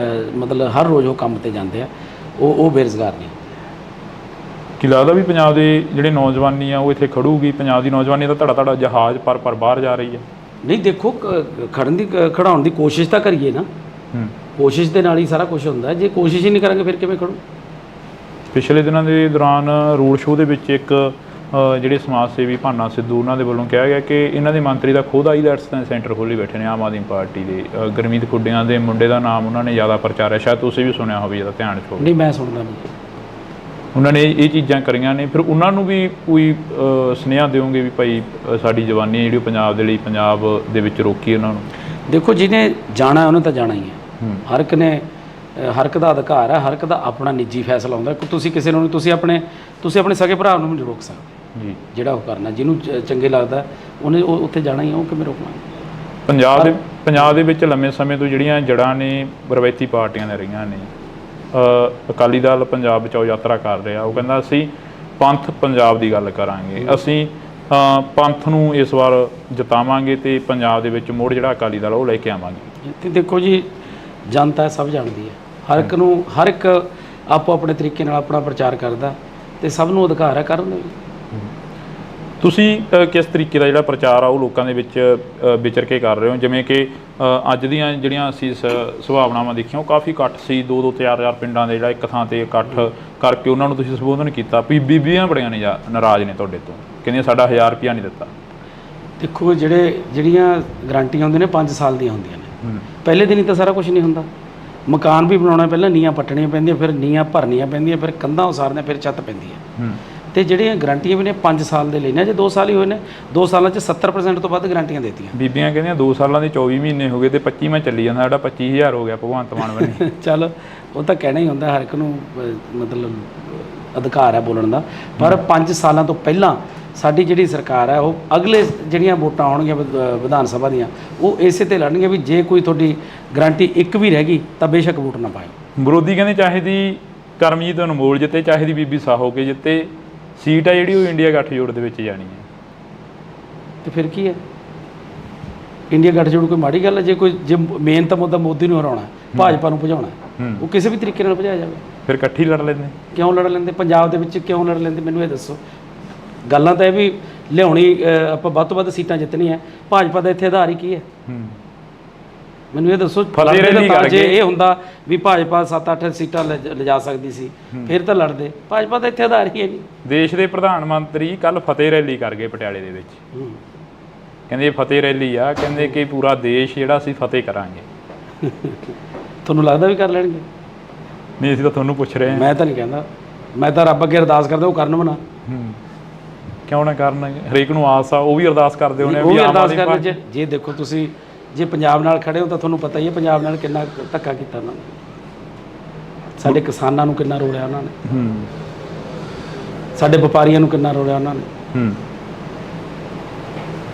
ਮਤਲਬ ਹਰ ਰੋਜ਼ ਉਹ ਕੰਮ ਤੇ ਜਾਂਦੇ ਆ, ਉਹ ਬੇਰੁਜ਼ਗਾਰ ਨਹੀਂ। ਕੀ ਲੱਗਦਾ ਵੀ ਪੰਜਾਬ ਦੇ ਜਿਹੜੇ ਨੌਜਵਾਨੀ ਆ ਉਹ ਇੱਥੇ ਖੜੂਗੀ? ਪੰਜਾਬ ਦੀ ਨੌਜਵਾਨੀ ਦਾ ਧੜਾ ਜਹਾਜ਼ ਪਰ ਬਾਹਰ ਜਾ ਰਹੀ ਹੈ। ਨਹੀਂ ਦੇਖੋ, ਖੜਾਉਣ ਦੀ ਕੋਸ਼ਿਸ਼ ਤਾਂ ਕਰੀਏ ਨਾ, ਕੋਸ਼ਿਸ਼ ਦੇ ਨਾਲ ਹੀ ਸਾਰਾ ਕੁਝ ਹੁੰਦਾ। ਜੇ ਕੋਸ਼ਿਸ਼ ਹੀ ਨਹੀਂ ਕਰਾਂਗੇ ਫਿਰ ਕਿਵੇਂ ਖੜੂ? ਪਿਛਲੇ ਦਿਨਾਂ ਦੇ ਦੌਰਾਨ ਰੋਡ ਸ਼ੋਅ ਦੇ ਵਿੱਚ ਇੱਕ ਜਿਹੜੇ ਸਮਾਜ ਸੇਵੀ ਭਾਨਾ ਸਿੱਧੂ ਉਹਨਾਂ ਦੇ ਵੱਲੋਂ ਕਿਹਾ ਗਿਆ ਕਿ ਇਹਨਾਂ ਦੇ ਮੰਤਰੀ ਦਾ ਖੁਦ ਆਈਲੈਟਸ ਸੈਂਟਰ ਖੋਲ੍ਹੀ ਬੈਠੇ ਨੇ ਆਮ ਆਦਮੀ ਪਾਰਟੀ ਦੇ। ਗੁਰਮੀਤ ਖੁੱਡੀਆਂ ਦੇ ਮੁੰਡੇ ਦਾ ਨਾਮ ਉਹਨਾਂ ਨੇ ਜ਼ਿਆਦਾ ਪ੍ਰਚਾਰਿਆ, ਸ਼ਾਇਦ ਤੁਸੀਂ ਵੀ ਸੁਣਿਆ ਹੋਵੇ, ਜਿਹਦਾ ਧਿਆਨ 'ਚ ਹੋਵੇ। ਨਹੀਂ, ਮੈਂ ਸੁਣਦਾ ਨਹੀਂ। ਉਹਨਾਂ ਨੇ ਇਹ ਚੀਜ਼ਾਂ ਕਰੀਆਂ ਨੇ, ਫਿਰ ਉਹਨਾਂ ਨੂੰ ਵੀ ਕੋਈ ਸੁਨੇਹਾ ਦਿਓਗੇ ਵੀ ਭਾਈ ਸਾਡੀ ਜਵਾਨੀ ਜਿਹੜੀ ਪੰਜਾਬ ਦੇ ਲਈ ਪੰਜਾਬ ਦੇ ਵਿੱਚ ਰੋਕੀ ਉਹਨਾਂ ਨੂੰ? ਦੇਖੋ, ਜਿਹਨੇ ਜਾਣਾ ਉਹਨੇ ਤਾਂ ਜਾਣਾ ਹੀ ਹੈ। ਹਰ ਇੱਕ ਦਾ ਅਧਿਕਾਰ ਹੈ, ਹਰ ਇੱਕ ਦਾ ਆਪਣਾ ਨਿੱਜੀ ਫੈਸਲਾ ਹੁੰਦਾ। ਤੁਸੀਂ ਕਿਸੇ ਨੂੰ ਤੁਸੀਂ ਆਪਣੇ ਸਕੇ ਭਰਾ ਨੂੰ ਨਹੀਂ ਰੋਕ ਸਕਦੇ ਜੀ। ਜਿਹੜਾ ਉਹ ਕਰਨਾ, ਜਿਹਨੂੰ ਚੰਗੇ ਲੱਗਦਾ ਉਹਨੇ ਉੱਥੇ ਜਾਣਾ ਹੀ ਹੈ, ਉਹ ਕਿਵੇਂ ਰੋਕਣਾ? ਪੰਜਾਬ ਦੇ ਵਿੱਚ ਲੰਮੇ ਸਮੇਂ ਤੋਂ ਜਿਹੜੀਆਂ ਜੜ੍ਹਾਂ ਨੇ ਰਵਾਇਤੀ ਪਾਰਟੀਆਂ ਨੇ ਰਹੀਆਂ ਨੇ। ਅਕਾਲੀ ਦਲ ਪੰਜਾਬ ਬਚਾਓ ਯਾਤਰਾ ਕਰ ਰਿਹਾ, ਉਹ ਕਹਿੰਦਾ ਅਸੀਂ ਪੰਥ ਪੰਜਾਬ ਦੀ ਗੱਲ ਕਰਾਂਗੇ, ਅਸੀਂ ਪੰਥ ਨੂੰ ਇਸ ਵਾਰ ਜਿਤਾਵਾਂਗੇ ਤੇ ਪੰਜਾਬ ਦੇ ਵਿੱਚ ਮੁੜ ਜਿਹੜਾ ਅਕਾਲੀ ਦਲ ਉਹ ਲੈ ਕੇ ਆਵਾਂਗੇ। ਤੇ ਦੇਖੋ ਜੀ, ਜਨਤਾ ਸਭ ਜਾਣਦੀ ਹੈ, ਹਰ ਇੱਕ ਆਪੋ ਆਪਣੇ ਤਰੀਕੇ ਨਾਲ ਆਪਣਾ ਪ੍ਰਚਾਰ ਕਰਦਾ ਤੇ ਸਭ ਨੂੰ ਅਧਿਕਾਰ ਹੈ ਕਰਨ ਦਾ ਵੀ। ਤੁਸੀਂ ਕਿਸ ਤਰੀਕੇ ਦਾ ਜਿਹੜਾ ਪ੍ਰਚਾਰ ਆ ਉਹ ਲੋਕਾਂ ਦੇ ਵਿੱਚ ਵਿਚਰ ਕੇ ਕਰ ਰਹੇ ਹੋ? ਜਿਵੇਂ ਕਿ ਅੱਜ ਦੀਆਂ ਜਿਹੜੀਆਂ ਅਸੀਂ ਸੁਭਾਵਨਾਵਾਂ ਦੇਖੀਆਂ, ਉਹ ਕਾਫੀ ਇਕੱਠ ਸੀ, 2-2 4-4 ਪਿੰਡਾਂ ਦੇ ਜਿਹੜਾ ਇੱਕ ਥਾਂ ਤੇ ਇਕੱਠ ਕਰਕੇ ਉਹਨਾਂ ਨੂੰ ਤੁਸੀਂ ਸੰਬੋਧਨ ਕੀਤਾ। ਬੀਬੀਆਂ ਬੜੀਆਂ ਨਾਰਾਜ਼ ਨੇ ਤੁਹਾਡੇ ਤੋਂ, ਕਹਿੰਦੀਆਂ ਸਾਡਾ 1000 ਰੁਪਇਆ ਨਹੀਂ ਦਿੱਤਾ। ਦੇਖੋ, ਜਿਹੜੀਆਂ ਗਰੰਟੀਆਂ ਹੁੰਦੀਆਂ ਨੇ 5 ਸਾਲ ਦੀਆਂ ਹੁੰਦੀਆਂ ਨੇ। ਪਹਿਲੇ ਦਿਨ ਹੀ ਤਾਂ ਸਾਰਾ ਕੁਝ ਨਹੀਂ ਹੁੰਦਾ। ਮਕਾਨ ਵੀ ਬਣਾਉਣਾ, ਪਹਿਲਾਂ ਨੀਹਾਂ ਪੱਟਣੀਆਂ ਪੈਂਦੀਆਂ, ਫਿਰ ਨੀਹਾਂ ਭਰਨੀਆਂ ਪੈਂਦੀਆਂ, ਫਿਰ ਕੰਧਾਂ ਉਸਾਰਨੀਆਂ, ਫਿਰ ਛੱਤ ਪੈਂਦੀ ਹੈ। ਤੇ ਜਿਹੜੀਆਂ ਗਰੰਟੀਆਂ ਵੀ ਨੇ 5 ਸਾਲ ਦੇ ਲੈਣੇ, ਜੇ 2 ਸਾਲ ਹੀ ਹੋਏ ਨੇ, 2 ਸਾਲਾਂ 'ਚ 70% ਤੋਂ ਵੱਧ ਗਰੰਟੀਆਂ ਦੇਤੀਆਂ। ਬੀਬੀਆਂ ਕਹਿੰਦੀਆਂ 2 ਸਾਲਾਂ ਦੇ 24 ਮਹੀਨੇ ਹੋ ਗਏ ਤੇ 25ਵਾਂ ਚੱਲੀ ਜਾਂਦਾ, ਸਾਡਾ 25000 ਹੋ ਗਿਆ ਭਗਵੰਤ ਮਾਨ ਬਣੇ। ਚੱਲ, ਉਹ ਤਾਂ ਕਹਿਣਾ ਹੀ ਹੁੰਦਾ, ਹਰ ਇੱਕ ਨੂੰ ਮਤਲਬ ਅਧਿਕਾਰ ਹੈ ਬੋਲਣ ਦਾ। ਪਰ 5 ਸਾਲਾਂ ਤੋਂ ਪਹਿਲਾਂ ਸਾਡੀ ਜਿਹੜੀ ਸਰਕਾਰ ਹੈ, ਉਹ ਅਗਲੇ ਜਿਹੜੀਆਂ ਵੋਟਾਂ ਆਉਣਗੀਆਂ ਵਿਧਾਨ ਸਭਾ ਦੀਆਂ, ਉਹ ਇਸੇ ਤੇ ਲੜਨਗੀਆਂ ਵੀ ਜੇ ਕੋਈ ਤੁਹਾਡੀ ਗਰੰਟੀ ਇੱਕ ਵੀ ਰਹਿ ਗਈ ਤਾਂ ਬੇਸ਼ੱਕ ਵੋਟ ਨਾ ਪਾਇਓ। ਵਿਰੋਧੀ ਕਹਿੰਦੇ ਚਾਹੇ ਦੀ ਕਰਮਜੀਤ ਅਨਮੋਲ ਜਿੱਤੇ, ਚਾਹੇ ਦੀ ਬੀਬੀ ਸਾਹੋ ਕੇ ਜਿੱਤੇ, ਸੀਟ ਆ ਜਿਹੜੀ ਉਹ ਇੰਡੀਆ ਗੱਠਜੋੜ ਦੇ ਵਿੱਚ ਜਾਣੀ ਹੈ। ਤੇ ਫਿਰ ਕੀ ਹੈ? ਇੰਡੀਆ ਗੱਠਜੋੜ ਕੋਈ ਮਾੜੀ ਗੱਲ ਹੈ? ਜੇ ਮੇਨ ਤਾਂ ਮੁੱਦਾ ਮੋਦੀ ਨੂੰ ਹਰਾਉਣਾ, ਭਾਜਪਾ ਨੂੰ ਭਜਾਉਣਾ, ਉਹ ਕਿਸੇ ਵੀ ਤਰੀਕੇ ਨਾਲ ਭਜਾਇਆ ਜਾਵੇ। ਫਿਰ ਇਕੱਠੀ ਲੜ ਲੈਂਦੇ? ਕਿਉਂ ਲੜ ਲੈਂਦੇ? ਪੰਜਾਬ ਦੇ ਵਿੱਚ ਕਿਉਂ ਲੜ ਲੈਂਦੇ? ਮੈਨੂੰ ਇਹ ਦੱਸੋ। ਗੱਲਾਂ ਤਾਂ ਇਹ ਵੀ ਲਿਆਉਣੀ, ਆਪਾਂ ਵੱਧ ਤੋਂ ਵੱਧ ਸੀਟਾਂ ਜਿੱਤਣੀਆਂ, ਭਾਜਪਾ ਦਾ ਇੱਥੇ ਆਧਾਰ ਹੀ ਕੀ ਹੈ? ਮੈਨੂੰ ਇਹ ਦੱਸੋ। ਜੇ ਇਹ ਹੁੰਦਾ ਵੀ ਭਾਜਪਾ 7-8 ਸੀਟਾਂ ਲਿਜਾ ਸਕਦੀ ਸੀ, ਫਿਰ ਤਾਂ ਲੜਦੇ। ਭਾਜਪਾ ਦਾ ਇੱਥੇ ਆਧਾਰ ਹੀ ਹੈ ਨਹੀਂ। ਦੇਸ਼ ਦੇ ਪ੍ਰਧਾਨ ਮੰਤਰੀ ਕੱਲ ਫਤਿਹ ਰੈਲੀ ਕਰ ਗਏ ਪਟਿਆਲੇ ਦੇ ਵਿੱਚ। ਕਹਿੰਦੇ ਫਤਿਹ ਰੈਲੀ ਆ, ਕਹਿੰਦੇ ਕਿ ਪੂਰਾ ਦੇਸ਼ ਜਿਹੜਾ ਅਸੀਂ ਫਤਿਹ ਕਰਾਂਗੇ। ਤੁਹਾਨੂੰ ਲੱਗਦਾ ਵੀ ਕਰ ਲੈਣਗੇ? ਨਹੀਂ, ਅਸੀਂ ਤਾਂ ਤੁਹਾਨੂੰ ਪੁੱਛ ਰਹੇ ਹਾਂ। ਮੈਂ ਤਾਂ ਨਹੀਂ ਕਹਿੰਦਾ, ਮੈਂ ਤਾਂ ਰੱਬ ਅੱਗੇ ਅਰਦਾਸ ਕਰਦਾ ਉਹ ਕਰਨ ਬਣਾ। ਕਿਉਂ ਨਾ ਕਰਨ? ਹਰੇਕ ਨੂੰ ਆਸ ਆ, ਉਹ ਵੀ ਅਰਦਾਸ ਕਰਦੇ ਹੋਣੇ ਵੀ ਅਰਦਾਸ ਕਰਦੇ। ਜੇ ਦੇਖੋ, ਤੁਸੀਂ ਜੇ ਪੰਜਾਬ ਨਾਲ ਖੜੇ ਹੋ ਤਾਂ ਤੁਹਾਨੂੰ ਪਤਾ ਹੀ ਹੈ ਪੰਜਾਬ ਨਾਲ ਕਿੰਨਾ ਧੱਕਾ ਕੀਤਾ ਉਹਨਾਂ ਨੇ, ਸਾਡੇ ਕਿਸਾਨਾਂ ਨੂੰ ਕਿੰਨਾ ਰੋਲਿਆ ਉਹਨਾਂ ਨੇ, ਸਾਡੇ ਵਪਾਰੀਆਂ ਨੂੰ ਕਿੰਨਾ ਰੋਲਿਆ ਉਹਨਾਂ ਨੇ।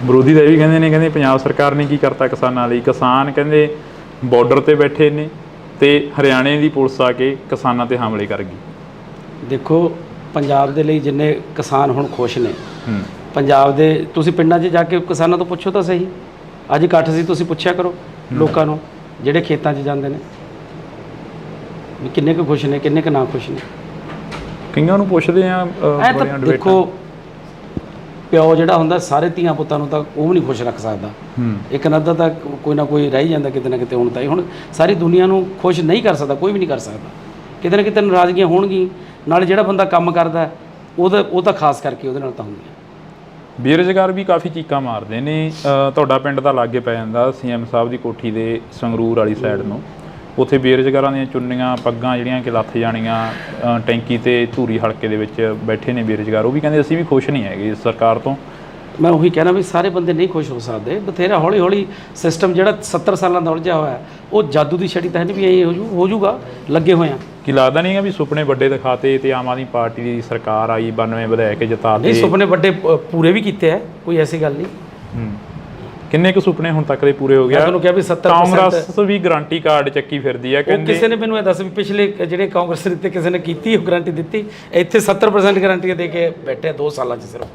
ਵਿਰੋਧੀ ਤਾਂ ਇਹ ਵੀ ਕਹਿੰਦੇ ਪੰਜਾਬ ਸਰਕਾਰ ਨੇ ਕੀ ਕਰਤਾ ਕਿਸਾਨਾਂ ਲਈ। ਕਿਸਾਨ ਕਹਿੰਦੇ ਬਾਰਡਰ ਤੇ ਬੈਠੇ ਨੇ ਤੇ ਹਰਿਆਣੇ ਦੀ ਪੁਲਿਸ ਆ ਕੇ ਕਿਸਾਨਾਂ ਤੇ ਹਮਲੇ ਕਰ ਗਈ। ਦੇਖੋ, ਪੰਜਾਬ ਦੇ ਲਈ ਜਿੰਨੇ ਕਿਸਾਨ ਹੁਣ ਖੁਸ਼ ਨੇ, ਪੰਜਾਬ ਦੇ ਤੁਸੀਂ ਪਿੰਡਾਂ 'ਚ ਜਾ ਕੇ ਕਿਸਾਨਾਂ ਤੋਂ ਪੁੱਛੋ ਤਾਂ ਸਹੀ। ਅੱਜ ਇਕੱਠ ਸੀ, ਤੁਸੀਂ ਪੁੱਛਿਆ ਕਰੋ ਲੋਕਾਂ ਨੂੰ ਜਿਹੜੇ ਖੇਤਾਂ 'ਚ ਜਾਂਦੇ ਨੇ ਵੀ ਕਿੰਨੇ ਕੁ ਖੁਸ਼ ਨੇ, ਕਿੰਨੇ ਕੁ ਨਾ ਖੁਸ਼ ਨੇ। ਕਈਆਂ ਨੂੰ ਪੁੱਛਦੇ ਆ। ਦੇਖੋ, ਪਿਓ ਜਿਹੜਾ ਹੁੰਦਾ ਸਾਰੇ ਧੀਆਂ ਪੁੱਤਾਂ ਨੂੰ ਤਾਂ ਉਹ ਵੀ ਨਹੀਂ ਖੁਸ਼ ਰੱਖ ਸਕਦਾ। ਇੱਕ ਨੱਦਾ ਤਾਂ ਕੋਈ ਨਾ ਕੋਈ ਰਹਿ ਜਾਂਦਾ ਕਿਤੇ ਨਾ ਕਿਤੇ। ਹੁਣ ਸਾਰੀ ਦੁਨੀਆ ਨੂੰ ਖੁਸ਼ ਨਹੀਂ ਕਰ ਸਕਦਾ, ਕੋਈ ਵੀ ਨਹੀਂ ਕਰ ਸਕਦਾ। ਕਿਤੇ ਨਾ ਕਿਤੇ ਨਾਰਾਜ਼ਗੀਆਂ ਹੋਣਗੀਆਂ। ਨਾਲੇ ਜਿਹੜਾ ਬੰਦਾ ਕੰਮ ਕਰਦਾ ਉਹ ਤਾਂ ਖਾਸ ਕਰਕੇ ਉਹਦੇ ਨਾਲ ਤਾਂ ਹੁੰਦੀਆਂ। ਬੇਰੁਜ਼ਗਾਰ ਵੀ ਕਾਫੀ ਚੀਕਾਂ ਮਾਰਦੇ ਨੇ। ਤੁਹਾਡਾ ਪਿੰਡ ਤਾਂ ਲਾਗੇ ਪੈ ਜਾਂਦਾ ਸੀਐਮ ਸਾਹਿਬ ਦੀ ਕੋਠੀ ਦੇ ਸੰਗਰੂਰ ਵਾਲੀ ਸਾਈਡ ਨੂੰ। ਉੱਥੇ ਬੇਰੁਜ਼ਗਾਰਾਂ ਦੀਆਂ ਚੁੰਨੀਆਂ ਪੱਗਾਂ ਜਿਹੜੀਆਂ ਕਿ ਲੱਥ ਜਾਣੀਆਂ, ਟੈਂਕੀ ਤੇ ਧੂਰੀ ਹਲਕੇ ਦੇ ਵਿੱਚ ਬੈਠੇ ਨੇ ਬੇਰੁਜ਼ਗਾਰ। ਉਹ ਵੀ ਕਹਿੰਦੇ ਅਸੀਂ ਵੀ ਖੁਸ਼ ਨਹੀਂ ਹੈਗੇ ਇਸ ਸਰਕਾਰ ਤੋਂ। ਮੈਂ ਉਹੀ ਕਹਿਣਾ ਵੀ ਸਾਰੇ ਬੰਦੇ ਨਹੀਂ ਖੁਸ਼ ਹੋ ਸਕਦੇ। ਬਥੇਰਾ ਹੌਲੀ ਹੌਲੀ ਸਿਸਟਮ ਜਿਹੜਾ 70 ਸਾਲਾਂ ਦਾ ਉਲਝਿਆ ਹੋਇਆ ਉਹ ਜਾਦੂ ਦੀ ਛੜੀ ਤਾਂ ਨਹੀਂ ਵੀ ਇਹ ਹੋ ਜੂਗਾ। ਲੱਗੇ ਹੋਏ ਆ। ਕੀ ਲੱਗਦਾ ਨਹੀਂ ਹੈ ਵੀ ਸੁਪਨੇ ਵੱਡੇ ਦਿਖਾਤੇ ਤੇ ਆਮ ਆਦਮੀ ਪਾਰਟੀ ਦੀ ਸਰਕਾਰ ਆਈ 92 ਵਧਾ ਕੇ ਜਿਤਾਤੇ? ਨਹੀਂ, ਸੁਪਨੇ ਵੱਡੇ ਪੂਰੇ ਵੀ ਕੀਤੇ ਆ, ਕੋਈ ਐਸੀ ਗੱਲ ਨਹੀਂ। ਕਿੰਨੇ ਕੁ ਸੁਪਨੇ ਹੁਣ ਤੱਕ ਦੇ ਪੂਰੇ ਹੋ ਗਿਆ? ਤੁਹਾਨੂੰ ਕਿਹਾ ਵੀ 70% ਕਾਂਗਰਸ ਵੀ ਗਾਰੰਟੀ ਕਾਰਡ ਚੱਕੀ ਫਿਰਦੀ ਹੈ ਕਹਿੰਦੇ। ਕਿਸੇ ਨੇ ਮੈਨੂੰ ਇਹ ਦੱਸ ਵੀ ਪਿਛਲੇ ਜਿਹੜੇ ਕਾਂਗਰਸ ਦਿੱਤੇ ਕਿਸੇ ਨੇ ਕੀਤੀ ਉਹ ਗਾਰੰਟੀ ਦਿੱਤੀ? ਇੱਥੇ 70% ਗਾਰੰਟੀਆਂ ਦੇ ਕੇ ਬੈਠੇ 2 ਸਾਲਾਂ 'ਚ ਸਿਰਫ।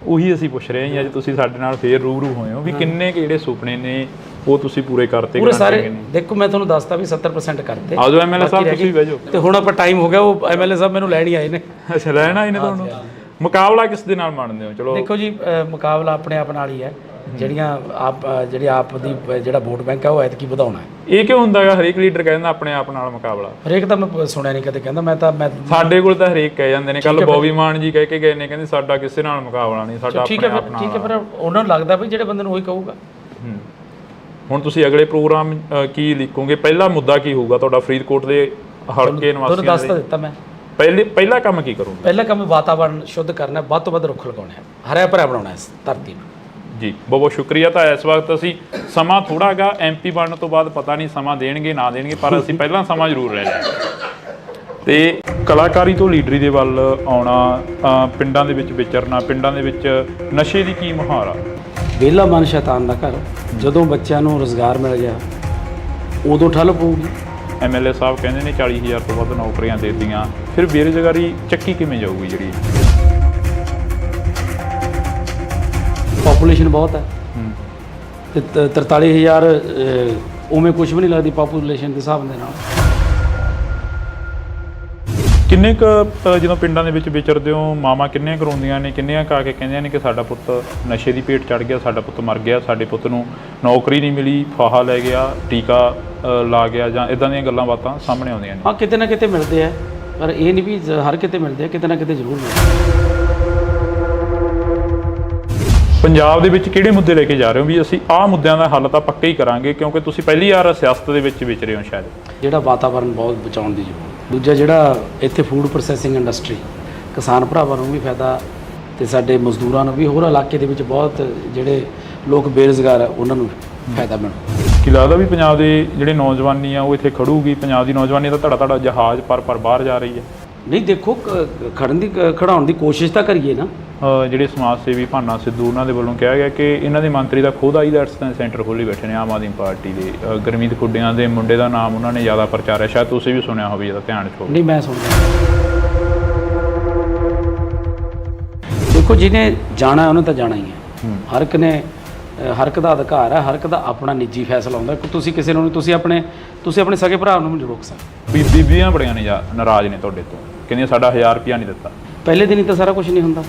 ਉਹੀ ਅਸੀਂ ਪੁੱਛ ਰਹੇ ਹਾਂ ਅੱਜ ਤੁਸੀਂ ਸਾਡੇ ਨਾਲ ਫੇਰ ਰੂਬਰੂ ਹੋਏ ਹੋ ਵੀ ਕਿੰਨੇ ਕੁ ਜਿਹੜੇ ਸੁਪਨੇ ਨੇ ਉਹ ਤੁਸੀਂ ਪੂਰੇ ਕਰਤੇ? ਪੂਰੇ ਸਾਰੇ ਦੇਖੋ, ਮੈਂ ਤੁਹਾਨੂੰ ਦੱਸਤਾ ਵੀ 70% ਕਰਤੇ। ਆਜੋ ਐਮਐਲਏ ਸਾਹਿਬ ਤੁਸੀਂ ਬਹਿ ਜਾਓ। ਤੇ ਹੁਣ ਆਪਾਂ ਟਾਈਮ ਹੋ ਗਿਆ, ਉਹ ਐਮਐਲਏ ਸਾਹਿਬ ਮੈਨੂੰ ਲੈਣ ਹੀ ਆਏ ਨੇ। ਅੱਛਾ, ਲੈਣ ਆਏ ਨੇ ਤੁਹਾਨੂੰ? ਮੁਕਾਬਲਾ ਕਿਸ ਦੇ ਨਾਲ ਮੰਨਦੇ ਹੋ? ਚਲੋ ਦੇਖੋ ਜੀ, ਮੁਕਾਬਲਾ ਆਪਣੇ ਆਪ ਨਾਲ ਹੀ ਹੈ। ਜਿਹੜੀ ਆਪ ਦੀ ਜਿਹੜਾ ਵੋਟ ਬੈਂਕ ਹੈ ਉਹ ਐਤਕੀ ਵਧਾਉਣਾ ਹੈ। ਇਹ ਕਿਉਂ ਹੁੰਦਾ ਹੈਗਾ? ਹਰੇਕ ਲੀਡਰ ਕਹਿੰਦਾ ਆਪਣੇ ਆਪ ਨਾਲ ਮੁਕਾਬਲਾ। ਹਰੇਕ ਤਾਂ ਮੈਂ ਸੁਣਿਆ ਨਹੀਂ ਕਦੇ ਕਹਿੰਦਾ। ਮੈਂ ਸਾਡੇ ਕੋਲ ਤਾਂ ਹਰੇਕ ਕਹਿ ਜਾਂਦੇ ਨੇ। ਕੱਲ ਬੋਬੀ ਮਾਨ ਜੀ ਕਹਿ ਕੇ ਗਏ ਨੇ, ਕਹਿੰਦੇ ਸਾਡਾ ਕਿਸੇ ਨਾਲ ਮੁਕਾਬਲਾ ਨਹੀਂ, ਸਾਡਾ ਆਪਣੇ ਆਪ ਨਾਲ। ਠੀਕ ਹੈ, ਫਿਰ ਉਹਨਾਂ ਨੂੰ ਲੱਗਦਾ ਵੀ ਜਿਹੜੇ ਬੰਦੇ ਨੂੰ ਉਹੀ ਕਹੂਗਾ। ਹੁਣ ਤੁਸੀਂ ਅਗਲੇ ਪ੍ਰੋਗਰਾਮ ਕੀ ਲਿਖੋਗੇ? ਪਹਿਲਾ ਮੁੱਦਾ ਕੀ ਹੋਊਗਾ ਤੁਹਾਡਾ ਫਰੀਦਕੋਟ ਦੇ ਹਲਕੇ ਨਿਵਾਸੀਆਂ ਤੁਹਾਨੂੰ ਦੱਸ ਤਾਂ ਦਿੱਤਾ ਮੈਂ। ਪਹਿਲਾ ਕੰਮ ਕੀ ਕਰੋਗੇ? ਪਹਿਲਾ ਕੰਮ ਵਾਤਾਵਰਣ ਸ਼ੁੱਧ ਕਰਨਾ, ਵੱਧ ਤੋਂ ਵੱਧ ਰੁੱਖ ਲਗਾਉਣੇ, ਹਰਿਆ ਭਰਿਆ ਬਣਾਉਣਾ ਇਸ ਧਰਤੀ ਨੂੰ। ਜੀ ਬਹੁਤ ਬਹੁਤ ਸ਼ੁਕਰੀਆ। ਤਾਂ ਇਸ ਵਕਤ ਅਸੀਂ ਸਮਾਂ ਥੋੜਾ ਗਾ ਐਮਪੀ ਬਣਨ ਤੋਂ ਬਾਅਦ ਪਤਾ ਨਹੀਂ ਸਮਾਂ ਦੇਣਗੇ ਨਾ ਦੇਣਗੇ, ਪਰ ਅਸੀਂ ਪਹਿਲਾਂ ਸਮਾਂ ਜ਼ਰੂਰ ਲੈ ਲਿਆ। ਤੇ ਕਲਾਕਾਰੀ ਤੋਂ ਲੀਡਰੀ ਦੇ ਵੱਲ ਆਉਣਾ, ਪਿੰਡਾਂ ਦੇ ਵਿੱਚ ਵਿਚਰਨਾ, ਪਿੰਡਾਂ ਦੇ ਵਿੱਚ ਨਸ਼ੇ ਦੀ ਕੀ ਮੁਹਾਰ ਆ? ਵਿਹਲਾ ਮਨ ਸ਼ੈਤਾਨ ਦਾ ਘਰ। ਜਦੋਂ ਬੱਚਿਆਂ ਨੂੰ ਰੁਜ਼ਗਾਰ ਮਿਲ ਗਿਆ ਉਦੋਂ ਠੱਲ ਪਊਗੀ। ਐਮਐਲਏ ਸਾਹਿਬ ਕਹਿੰਦੇ ਨੇ 40,000 ਤੋਂ ਵੱਧ ਨੌਕਰੀਆਂ ਦੇ ਦਿੱਤੀਆਂ, ਫਿਰ ਬੇਰੁਜ਼ਗਾਰੀ ਚੱਕੀ ਕਿਵੇਂ ਜਾਊਗੀ? ਜਿਹੜੀ ਪਾਪੂਲੇਸ਼ਨ ਬਹੁਤ ਹੈ ਤੇ 43,000 ਉਵੇਂ ਕੁਝ ਵੀ ਨਹੀਂ ਲੱਗਦੀ ਪਾਪੂਲੇਸ਼ਨ ਦੇ ਹਿਸਾਬ ਦੇ ਨਾਲ। ਕਿੰਨੇ ਕੁ ਜਦੋਂ ਪਿੰਡਾਂ ਦੇ ਵਿੱਚ ਵਿਚਰਦੇ ਹੋ, ਮਾਵਾਂ ਕਿੰਨੀਆਂ ਕਰਾਉਂਦੀਆਂ ਨੇ, ਕਿੰਨੀਆਂ ਕਾ ਕੇ ਕਹਿੰਦੀਆਂ ਨੇ ਕਿ ਸਾਡਾ ਪੁੱਤ ਨਸ਼ੇ ਦੀ ਭੇਟ ਚੜ ਗਿਆ, ਸਾਡਾ ਪੁੱਤ ਮਰ ਗਿਆ, ਸਾਡੇ ਪੁੱਤ ਨੂੰ ਨੌਕਰੀ ਨਹੀਂ ਮਿਲੀ, ਫਾਹਾ ਲੈ ਗਿਆ, ਟੀਕਾ ਲਾ ਗਿਆ, ਜਾਂ ਇਦਾਂ ਦੀਆਂ ਗੱਲਾਂ ਬਾਤਾਂ ਸਾਹਮਣੇ ਆਉਂਦੀਆਂ ਨੇ? ਹਾਂ, ਕਿਤੇ ਨਾ ਕਿਤੇ ਮਿਲਦੇ ਆ, ਪਰ ਇਹ ਨਹੀਂ ਵੀ ਹਰ ਕਿਤੇ ਮਿਲਦੇ ਆ, ਕਿਤੇ ਨਾ ਕਿਤੇ ਜ਼ਰੂਰ ਮਿਲਦੇ। ਪੰਜਾਬ ਦੇ ਵਿੱਚ ਕਿਹੜੇ ਮੁੱਦੇ ਲੈ ਕੇ ਜਾ ਰਹੇ ਹੋ ਵੀ ਅਸੀਂ ਆਹ ਮੁੱਦਿਆਂ ਦਾ ਹੱਲ ਤਾਂ ਪੱਕਾ ਹੀ ਕਰਾਂਗੇ, ਕਿਉਂਕਿ ਤੁਸੀਂ ਪਹਿਲੀ ਵਾਰ ਸਿਆਸਤ ਦੇ ਵਿੱਚ ਵਿਚਰੇ ਹੋ ਸ਼ਾਇਦ? ਜਿਹੜਾ ਵਾਤਾਵਰਨ ਬਹੁਤ ਬਚਾਉਣ ਦੀ ਜ਼ਰੂਰਤ। ਦੂਜਾ ਜਿਹੜਾ ਇੱਥੇ ਫੂਡ ਪ੍ਰੋਸੈਸਿੰਗ ਇੰਡਸਟਰੀ, ਕਿਸਾਨ ਭਰਾਵਾਂ ਨੂੰ ਵੀ ਫਾਇਦਾ ਤੇ ਸਾਡੇ ਮਜ਼ਦੂਰਾਂ ਨੂੰ ਵੀ, ਹੋਰ ਇਲਾਕੇ ਦੇ ਵਿੱਚ ਬਹੁਤ ਜਿਹੜੇ ਲੋਕ ਬੇਰੁਜ਼ਗਾਰ ਆ ਉਹਨਾਂ ਨੂੰ ਫਾਇਦਾ ਮਿਲੂ। ਕੀ ਲੱਗਦਾ ਵੀ ਪੰਜਾਬ ਦੇ ਜਿਹੜੇ ਨੌਜਵਾਨੀ ਆ ਉਹ ਇੱਥੇ ਖੜੂਗੀ? ਪੰਜਾਬ ਦੀ ਨੌਜਵਾਨੀ ਤਾਂ ਧੜਾ ਜਹਾਜ਼ ਪਰ ਬਾਹਰ ਜਾ ਰਹੀ ਹੈ। ਨਹੀਂ, ਦੇਖੋ ਖੜਾਉਣ ਦੀ ਕੋਸ਼ਿਸ਼ ਤਾਂ ਕਰੀਏ ਨਾ। ਜਿਹੜੇ ਸਮਾਜ ਸੇਵੀ ਭਾਨਾ ਸਿੱਧੂ ਉਹਨਾਂ ਦੇ ਵੱਲੋਂ ਕਿਹਾ ਗਿਆ ਕਿ ਇਹਨਾਂ ਦੇ ਮੰਤਰੀ ਦਾ ਖੁਦ ਆਈਲੈਟਸ ਸੈਂਟਰ ਖੋਲ੍ਹੀ ਬੈਠੇ ਨੇ ਆਮ ਆਦਮੀ ਪਾਰਟੀ ਦੇ। ਗੁਰਮੀਤ ਖੁੱਡੀਆਂ ਦੇ ਮੁੰਡੇ ਦਾ ਨਾਮ ਉਹਨਾਂ ਨੇ ਜ਼ਿਆਦਾ ਪ੍ਰਚਾਰਿਆ, ਸ਼ਾਇਦ ਤੁਸੀਂ ਵੀ ਸੁਣਿਆ ਹੋਵੇ, ਇਹਦਾ ਧਿਆਨ 'ਚ ਹੋਵੇ। ਨਹੀਂ, ਮੈਂ ਸੁਣਿਆ। ਦੇਖੋ, ਜਿਹਨੇ ਜਾਣਾ ਉਹਨੇ ਤਾਂ ਜਾਣਾ ਹੀ ਹੈ। ਹਰ ਇੱਕ ਦਾ ਅਧਿਕਾਰ ਹੈ, ਹਰ ਇੱਕ ਦਾ ਆਪਣਾ ਨਿੱਜੀ ਫੈਸਲਾ ਹੁੰਦਾ। ਤੁਸੀਂ ਕਿਸੇ ਨੂੰ ਤੁਸੀਂ ਆਪਣੇ ਸਕੇ ਭਰਾ ਨੂੰ ਨਹੀਂ ਰੋਕ ਸਕਦੇ। ਬੀਬੀਆਂ ਬੜੀਆਂ ਨੇ ਨਾਰਾਜ਼ ਨੇ ਤੁਹਾਡੇ ਤੋਂ, ਕਹਿੰਦੀਆਂ ਸਾਡਾ 1000 ਰੁਪਇਆ ਨਹੀਂ ਦਿੱਤਾ। ਪਹਿਲੇ ਦਿਨ ਹੀ ਤਾਂ ਸਾਰਾ ਕੁਝ ਨਹੀਂ ਹੁੰਦਾ।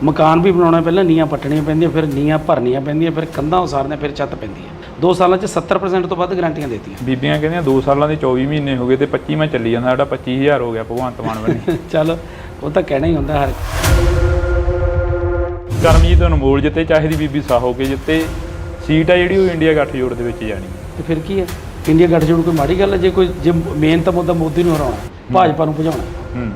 ਮਕਾਨ ਵੀ ਬਣਾਉਣਾ, ਪਹਿਲਾਂ ਨੀਹਾਂ ਪੱਟਣੀਆਂ ਪੈਂਦੀਆਂ, ਫਿਰ ਨੀਹਾਂ ਭਰਨੀਆਂ ਪੈਂਦੀਆਂ, ਫਿਰ ਕੰਧਾਂ ਉਸਾਰਨੀਆਂ, ਫਿਰ ਛੱਤ ਪੈਂਦੀ ਹੈ। 2 ਸਾਲਾਂ 'ਚ 70% ਤੋਂ ਵੱਧ ਗਾਰੰਟੀਆਂ ਦਿੱਤੀਆਂ। ਬੀਬੀਆਂ ਕਹਿੰਦੀਆਂ 2 ਸਾਲਾਂ ਦੇ 24 ਮਹੀਨੇ ਹੋ ਗਏ ਤੇ 25ਵਾਂ ਚੱਲੀ ਜਾਂਦਾ, ਸਾਡਾ 25,000 ਹੋ ਗਿਆ ਭਗਵੰਤ ਮਾਨ ਬਣੇ। ਚੱਲ, ਉਹ ਤਾਂ ਕਹਿਣਾ ਹੀ ਹੁੰਦਾ। ਹਰ ਕਰਮਜੀਤ ਅਨਮੋਲ ਜਿੱਤੇ, ਚਾਹੇ ਦੀ ਬੀਬੀ ਸਾਹੋ ਕੇ ਜਿੱਤੇ, ਸੀਟ ਆ ਜਿਹੜੀ ਉਹ ਇੰਡੀਆ ਗੱਠਜੋੜ ਦੇ ਵਿੱਚ ਜਾਣੀ ਹੈ। ਤੇ ਫਿਰ ਕੀ ਹੈ? ਇੰਡੀਆ ਗੱਠਜੋੜ ਕੋਈ ਮਾੜੀ ਗੱਲ ਹੈ? ਜੇ ਮੇਨ ਤਾਂ ਮੁੱਦਾ ਮੋਦੀ ਨੂੰ ਹਰਾਉਣਾ, ਭਾਜਪਾ ਨੂੰ ਭਜਾਉਣਾ,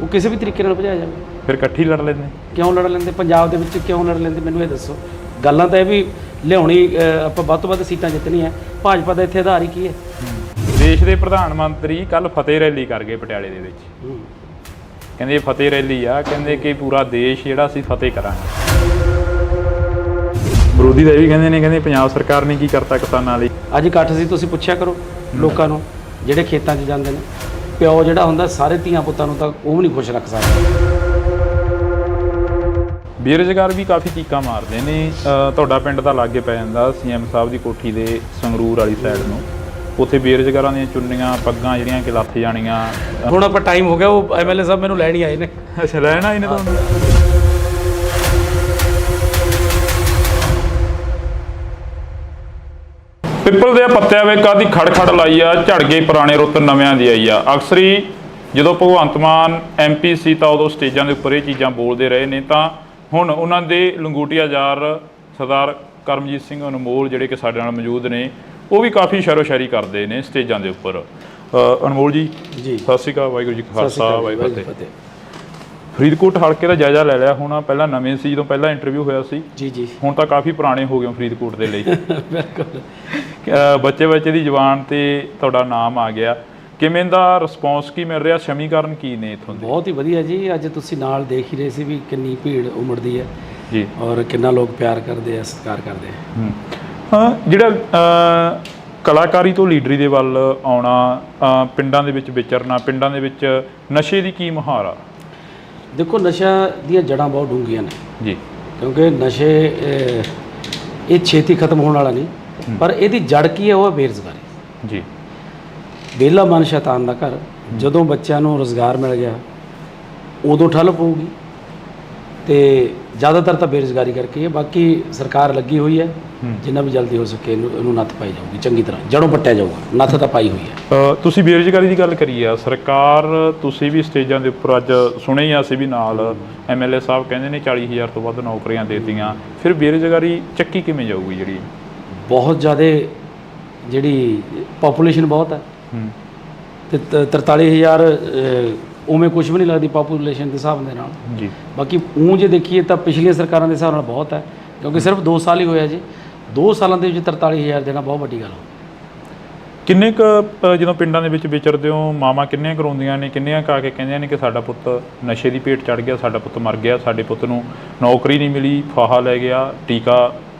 ਉਹ ਕਿਸੇ ਵੀ ਤਰੀਕੇ ਨਾਲ ਭਜਾਇਆ ਜਾਵੇ। ਫਿਰ ਇਕੱਠੀ ਲੜ ਲੈਂਦੇ? ਕਿਉਂ ਲੜ ਲੈਂਦੇ? ਪੰਜਾਬ ਦੇ ਵਿੱਚ ਕਿਉਂ ਲੜ ਲੈਂਦੇ? ਮੈਨੂੰ ਇਹ ਦੱਸੋ। ਗੱਲਾਂ ਤਾਂ ਇਹ ਵੀ ਲਿਆਉਣੀ, ਆਪਾਂ ਵੱਧ ਤੋਂ ਵੱਧ ਸੀਟਾਂ ਜਿੱਤਣੀਆਂ। ਭਾਜਪਾ ਦਾ ਇੱਥੇ ਆਧਾਰ ਹੀ ਕੀ ਹੈ? ਦੇਸ਼ ਦੇ ਪ੍ਰਧਾਨ ਮੰਤਰੀ ਕੱਲ ਫਤਿਹ ਰੈਲੀ ਕਰ ਗਏ ਪਟਿਆਲੇ ਦੇ ਵਿੱਚ। ਕਹਿੰਦੇ ਫਤਿਹ ਰੈਲੀ ਆ, ਕਹਿੰਦੇ ਕਿ ਪੂਰਾ ਦੇਸ਼ ਜਿਹੜਾ ਅਸੀਂ ਫਤਿਹ ਕਰਾਂਗੇ। ਵਿਰੋਧੀ ਤਾਂ ਇਹ ਵੀ ਕਹਿੰਦੇ ਨੇ, ਕਹਿੰਦੇ ਪੰਜਾਬ ਸਰਕਾਰ ਨੇ ਕੀ ਕਰਤਾ ਕਿਸਾਨਾਂ ਲਈ। ਅੱਜ ਇਕੱਠ ਸੀ, ਤੁਸੀਂ ਪੁੱਛਿਆ ਕਰੋ ਲੋਕਾਂ ਨੂੰ ਜਿਹੜੇ ਖੇਤਾਂ 'ਚ ਜਾਂਦੇ ਨੇ। ਪਿਓ ਜਿਹੜਾ ਹੁੰਦਾ ਸਾਰੇ ਧੀਆਂ ਪੁੱਤਾਂ ਨੂੰ ਤਾਂ ਉਹ ਵੀ ਨਹੀਂ ਖੁਸ਼ ਰੱਖ ਸਕਦਾ। ਬੇਰੁਜ਼ਗਾਰ ਵੀ ਕਾਫੀ ਚੀਕਾਂ ਮਾਰਦੇ ਨੇ। ਤੁਹਾਡਾ ਪਿੰਡ ਤਾਂ ਲਾਗੇ ਪੈ ਜਾਂਦਾ ਸੀਐਮ ਸਾਹਿਬ ਦੀ ਕੋਠੀ ਦੇ ਸੰਗਰੂਰ ਵਾਲੀ ਸਾਈਡ ਨੂੰ। ਉੱਥੇ ਬੇਰੁਜ਼ਗਾਰਾਂ ਦੀਆਂ ਚੁੰਨੀਆਂ ਪੱਗਾਂ ਜਿਹੜੀਆਂ ਕਿ ਲੱਥ ਜਾਣੀਆਂ। ਹੁਣ ਆਪਾਂ ਟਾਈਮ ਹੋ ਗਿਆ, ਉਹ ਐਮਐਲਏ ਸਾਹਿਬ ਮੈਨੂੰ ਲੈਣ ਹੀ ਆਏ ਨੇ। ਅੱਛਾ, ਲੈਣ ਆਏ ਨੇ ਤੁਹਾਨੂੰ? ਪਿੱਪਲ ਦੇ ਪੱਤਿਆਂ ਵੇ ਕਾਦੀ ਖੜ ਲਾਈ ਆ, ਝੜ ਗਏ ਪੁਰਾਣੇ ਰੁੱਤ ਨਵਿਆਂ ਦੀ ਆਈ ਆ। ਅਕਸਰ ਹੀ ਜਦੋਂ ਭਗਵੰਤ ਮਾਨ MP ਸੀ ਤਾਂ ਉਦੋਂ ਸਟੇਜਾਂ ਦੇ ਉੱਪਰ ਇਹ ਚੀਜ਼ਾਂ ਬੋਲਦੇ ਰਹੇ ਨੇ, ਤਾਂ ਹੁਣ ਉਹਨਾਂ ਦੇ ਲੰਗੋਟੀਆ ਯਾਰ ਸਰਦਾਰ ਕਰਮਜੀਤ ਸਿੰਘ ਅਨਮੋਲ ਜਿਹੜੇ ਕਿ ਸਾਡੇ ਨਾਲ ਮੌਜੂਦ ਨੇ, ਉਹ ਵੀ ਕਾਫੀ ਸ਼ਾਇਰੀ ਕਰਦੇ ਨੇ ਸਟੇਜਾਂ ਦੇ ਉੱਪਰ। ਅਨਮੋਲ ਜੀ ਜੀ ਸਤਿ ਸ਼੍ਰੀ ਅਕਾਲ, ਵਾਹਿਗੁਰੂ ਜੀ ਕਾ ਖਾਲਸਾ ਵਾਹਿਗੁਰੂ ਜੀ ਕੀ ਫਤਿਹ। ਫਰੀਦਕੋਟ ਹਲਕੇ ਦਾ ਜਾਇਜ਼ਾ ਲੈ ਲਿਆ ਹੋਣਾ, ਪਹਿਲਾਂ ਨਵੇਂ ਸੀ ਜਦੋਂ ਪਹਿਲਾਂ ਇੰਟਰਵਿਊ ਹੋਇਆ ਸੀ, ਜੀ ਹੁਣ ਤਾਂ ਕਾਫੀ ਪੁਰਾਣੇ ਹੋ ਗਏ ਫਰੀਦਕੋਟ ਦੇ ਲਈ। ਬਿਲਕੁਲ। ਬੱਚੇ ਦੀ ਜ਼ੁਬਾਨ ਤੇ ਤੁਹਾਡਾ ਨਾਮ ਆ ਗਿਆ, ਕਿਵੇਂ ਦਾ ਰਿਸਪੌਂਸ ਕੀ ਮਿਲ ਰਿਹਾ, ਸਮੀਕਰਨ ਕੀ ਨੇ ਇੱਥੋਂ ਦੇ? ਬਹੁਤ ਹੀ ਵਧੀਆ ਜੀ। ਅੱਜ ਤੁਸੀਂ ਨਾਲ ਦੇਖ ਹੀ ਰਹੇ ਸੀ ਵੀ ਕਿੰਨੀ ਭੀੜ ਉਮੜਦੀ ਹੈ ਜੀ, ਔਰ ਕਿੰਨਾ ਲੋਕ ਪਿਆਰ ਕਰਦੇ ਆ, ਸਤਿਕਾਰ ਕਰਦੇ ਆ। ਹਾਂ, ਜਿਹੜਾ ਕਲਾਕਾਰੀ ਤੋਂ ਲੀਡਰੀ ਦੇ ਵੱਲ ਆਉਣਾ, ਪਿੰਡਾਂ ਦੇ ਵਿੱਚ ਵਿਚਰਨਾ, ਪਿੰਡਾਂ ਦੇ ਵਿੱਚ ਨਸ਼ੇ ਦੀ ਕੀ ਮੁਹਾਰ ਆ? ਦੇਖੋ, ਨਸ਼ਾ ਦੀਆਂ ਜੜ੍ਹਾਂ ਬਹੁਤ ਡੂੰਘੀਆਂ ਨੇ ਜੀ, ਕਿਉਂਕਿ ਨਸ਼ੇ ਇਹ ਛੇਤੀ ਖਤਮ ਹੋਣ ਵਾਲਾ ਨਹੀਂ, ਪਰ ਇਹਦੀ ਜੜ ਕੀ ਹੈ? ਉਹ ਹੈ ਬੇਰੁਜ਼ਗਾਰੀ ਜੀ। ਵਿਹਲਾ ਮਨ ਸ਼ੈਤਾਨ ਦਾ ਘਰ। ਜਦੋਂ ਬੱਚਿਆਂ ਨੂੰ ਰੁਜ਼ਗਾਰ ਮਿਲ ਗਿਆ ਉਦੋਂ ਠੱਲ ਪਊਗੀ, ਤੇ ਜ਼ਿਆਦਾਤਰ ਤਾਂ ਬੇਰੁਜ਼ਗਾਰੀ ਕਰਕੇ ਹੈ। ਬਾਕੀ ਸਰਕਾਰ ਲੱਗੀ ਹੋਈ ਹੈ, ਜਿੰਨਾ ਵੀ ਜਲਦੀ ਹੋ ਸਕੇ ਇਹਨੂੰ ਨੱਥ ਪਾਈ ਜਾਊਗੀ, ਚੰਗੀ ਤਰ੍ਹਾਂ ਜੜੋਂ ਪੱਟਿਆ ਜਾਊਗਾ। ਨੱਥ ਤਾਂ ਪਾਈ ਹੋਈ ਹੈ। ਤੁਸੀਂ ਬੇਰੁਜ਼ਗਾਰੀ ਦੀ ਗੱਲ ਕਰੀ ਆ, ਸਰਕਾਰ ਤੁਸੀਂ ਵੀ ਸਟੇਜਾਂ ਦੇ ਉੱਪਰ ਅੱਜ ਸੁਣੇ ਹੀ ਅਸੀਂ ਵੀ ਨਾਲ MLA ਸਾਹਿਬ ਕਹਿੰਦੇ ਨੇ 40,000 ਤੋਂ ਵੱਧ ਨੌਕਰੀਆਂ ਦੇ ਦਿੱਤੀਆਂ, ਫਿਰ ਬੇਰੁਜ਼ਗਾਰੀ ਚੱਕੀ ਕਿਵੇਂ ਜਾਊਗੀ? ਜਿਹੜੀ ਬਹੁਤ ਜ਼ਿਆਦਾ ਜਿਹੜੀ ਪਾਪੂਲੇਸ਼ਨ ਬਹੁਤ ਹੈ, ਤੇ 43,000 ਉਵੇਂ ਕੁਝ ਵੀ ਨਹੀਂ ਲੱਗਦੀ ਪਾਪੂਲੇਸ਼ਨ ਦੇ ਹਿਸਾਬ ਦੇ ਨਾਲ ਜੀ। ਬਾਕੀ ਊਂ ਜੇ ਦੇਖੀਏ ਤਾਂ ਪਿਛਲੀਆਂ ਸਰਕਾਰਾਂ ਦੇ ਹਿਸਾਬ ਨਾਲ ਬਹੁਤ ਹੈ, ਕਿਉਂਕਿ ਸਿਰਫ 2 ਸਾਲ ਹੀ ਹੋਇਆ ਜੀ। 2 ਸਾਲਾਂ ਦੇ ਵਿੱਚ 43,000 ਦੇਣਾ ਬਹੁਤ ਵੱਡੀ ਗੱਲ ਹੋ। ਕਿੰਨੇ ਕੁ ਜਦੋਂ ਪਿੰਡਾਂ ਦੇ ਵਿੱਚ ਵਿਚਰਦੇ ਹੋ, ਮਾਵਾਂ ਕਿੰਨੀਆਂ ਕਰਾਉਂਦੀਆਂ ਨੇ, ਕਿੰਨੀਆਂ ਕਾ ਕੇ ਕਹਿੰਦੀਆਂ ਨੇ ਕਿ ਸਾਡਾ ਪੁੱਤ ਨਸ਼ੇ ਦੀ ਭੇਟ ਚੜ ਗਿਆ, ਸਾਡਾ ਪੁੱਤ ਮਰ ਗਿਆ, ਸਾਡੇ ਪੁੱਤ ਨੂੰ ਨੌਕਰੀ ਨਹੀਂ ਮਿਲੀ, ਫਾਹਾ ਲੈ ਗਿਆ, ਟੀਕਾ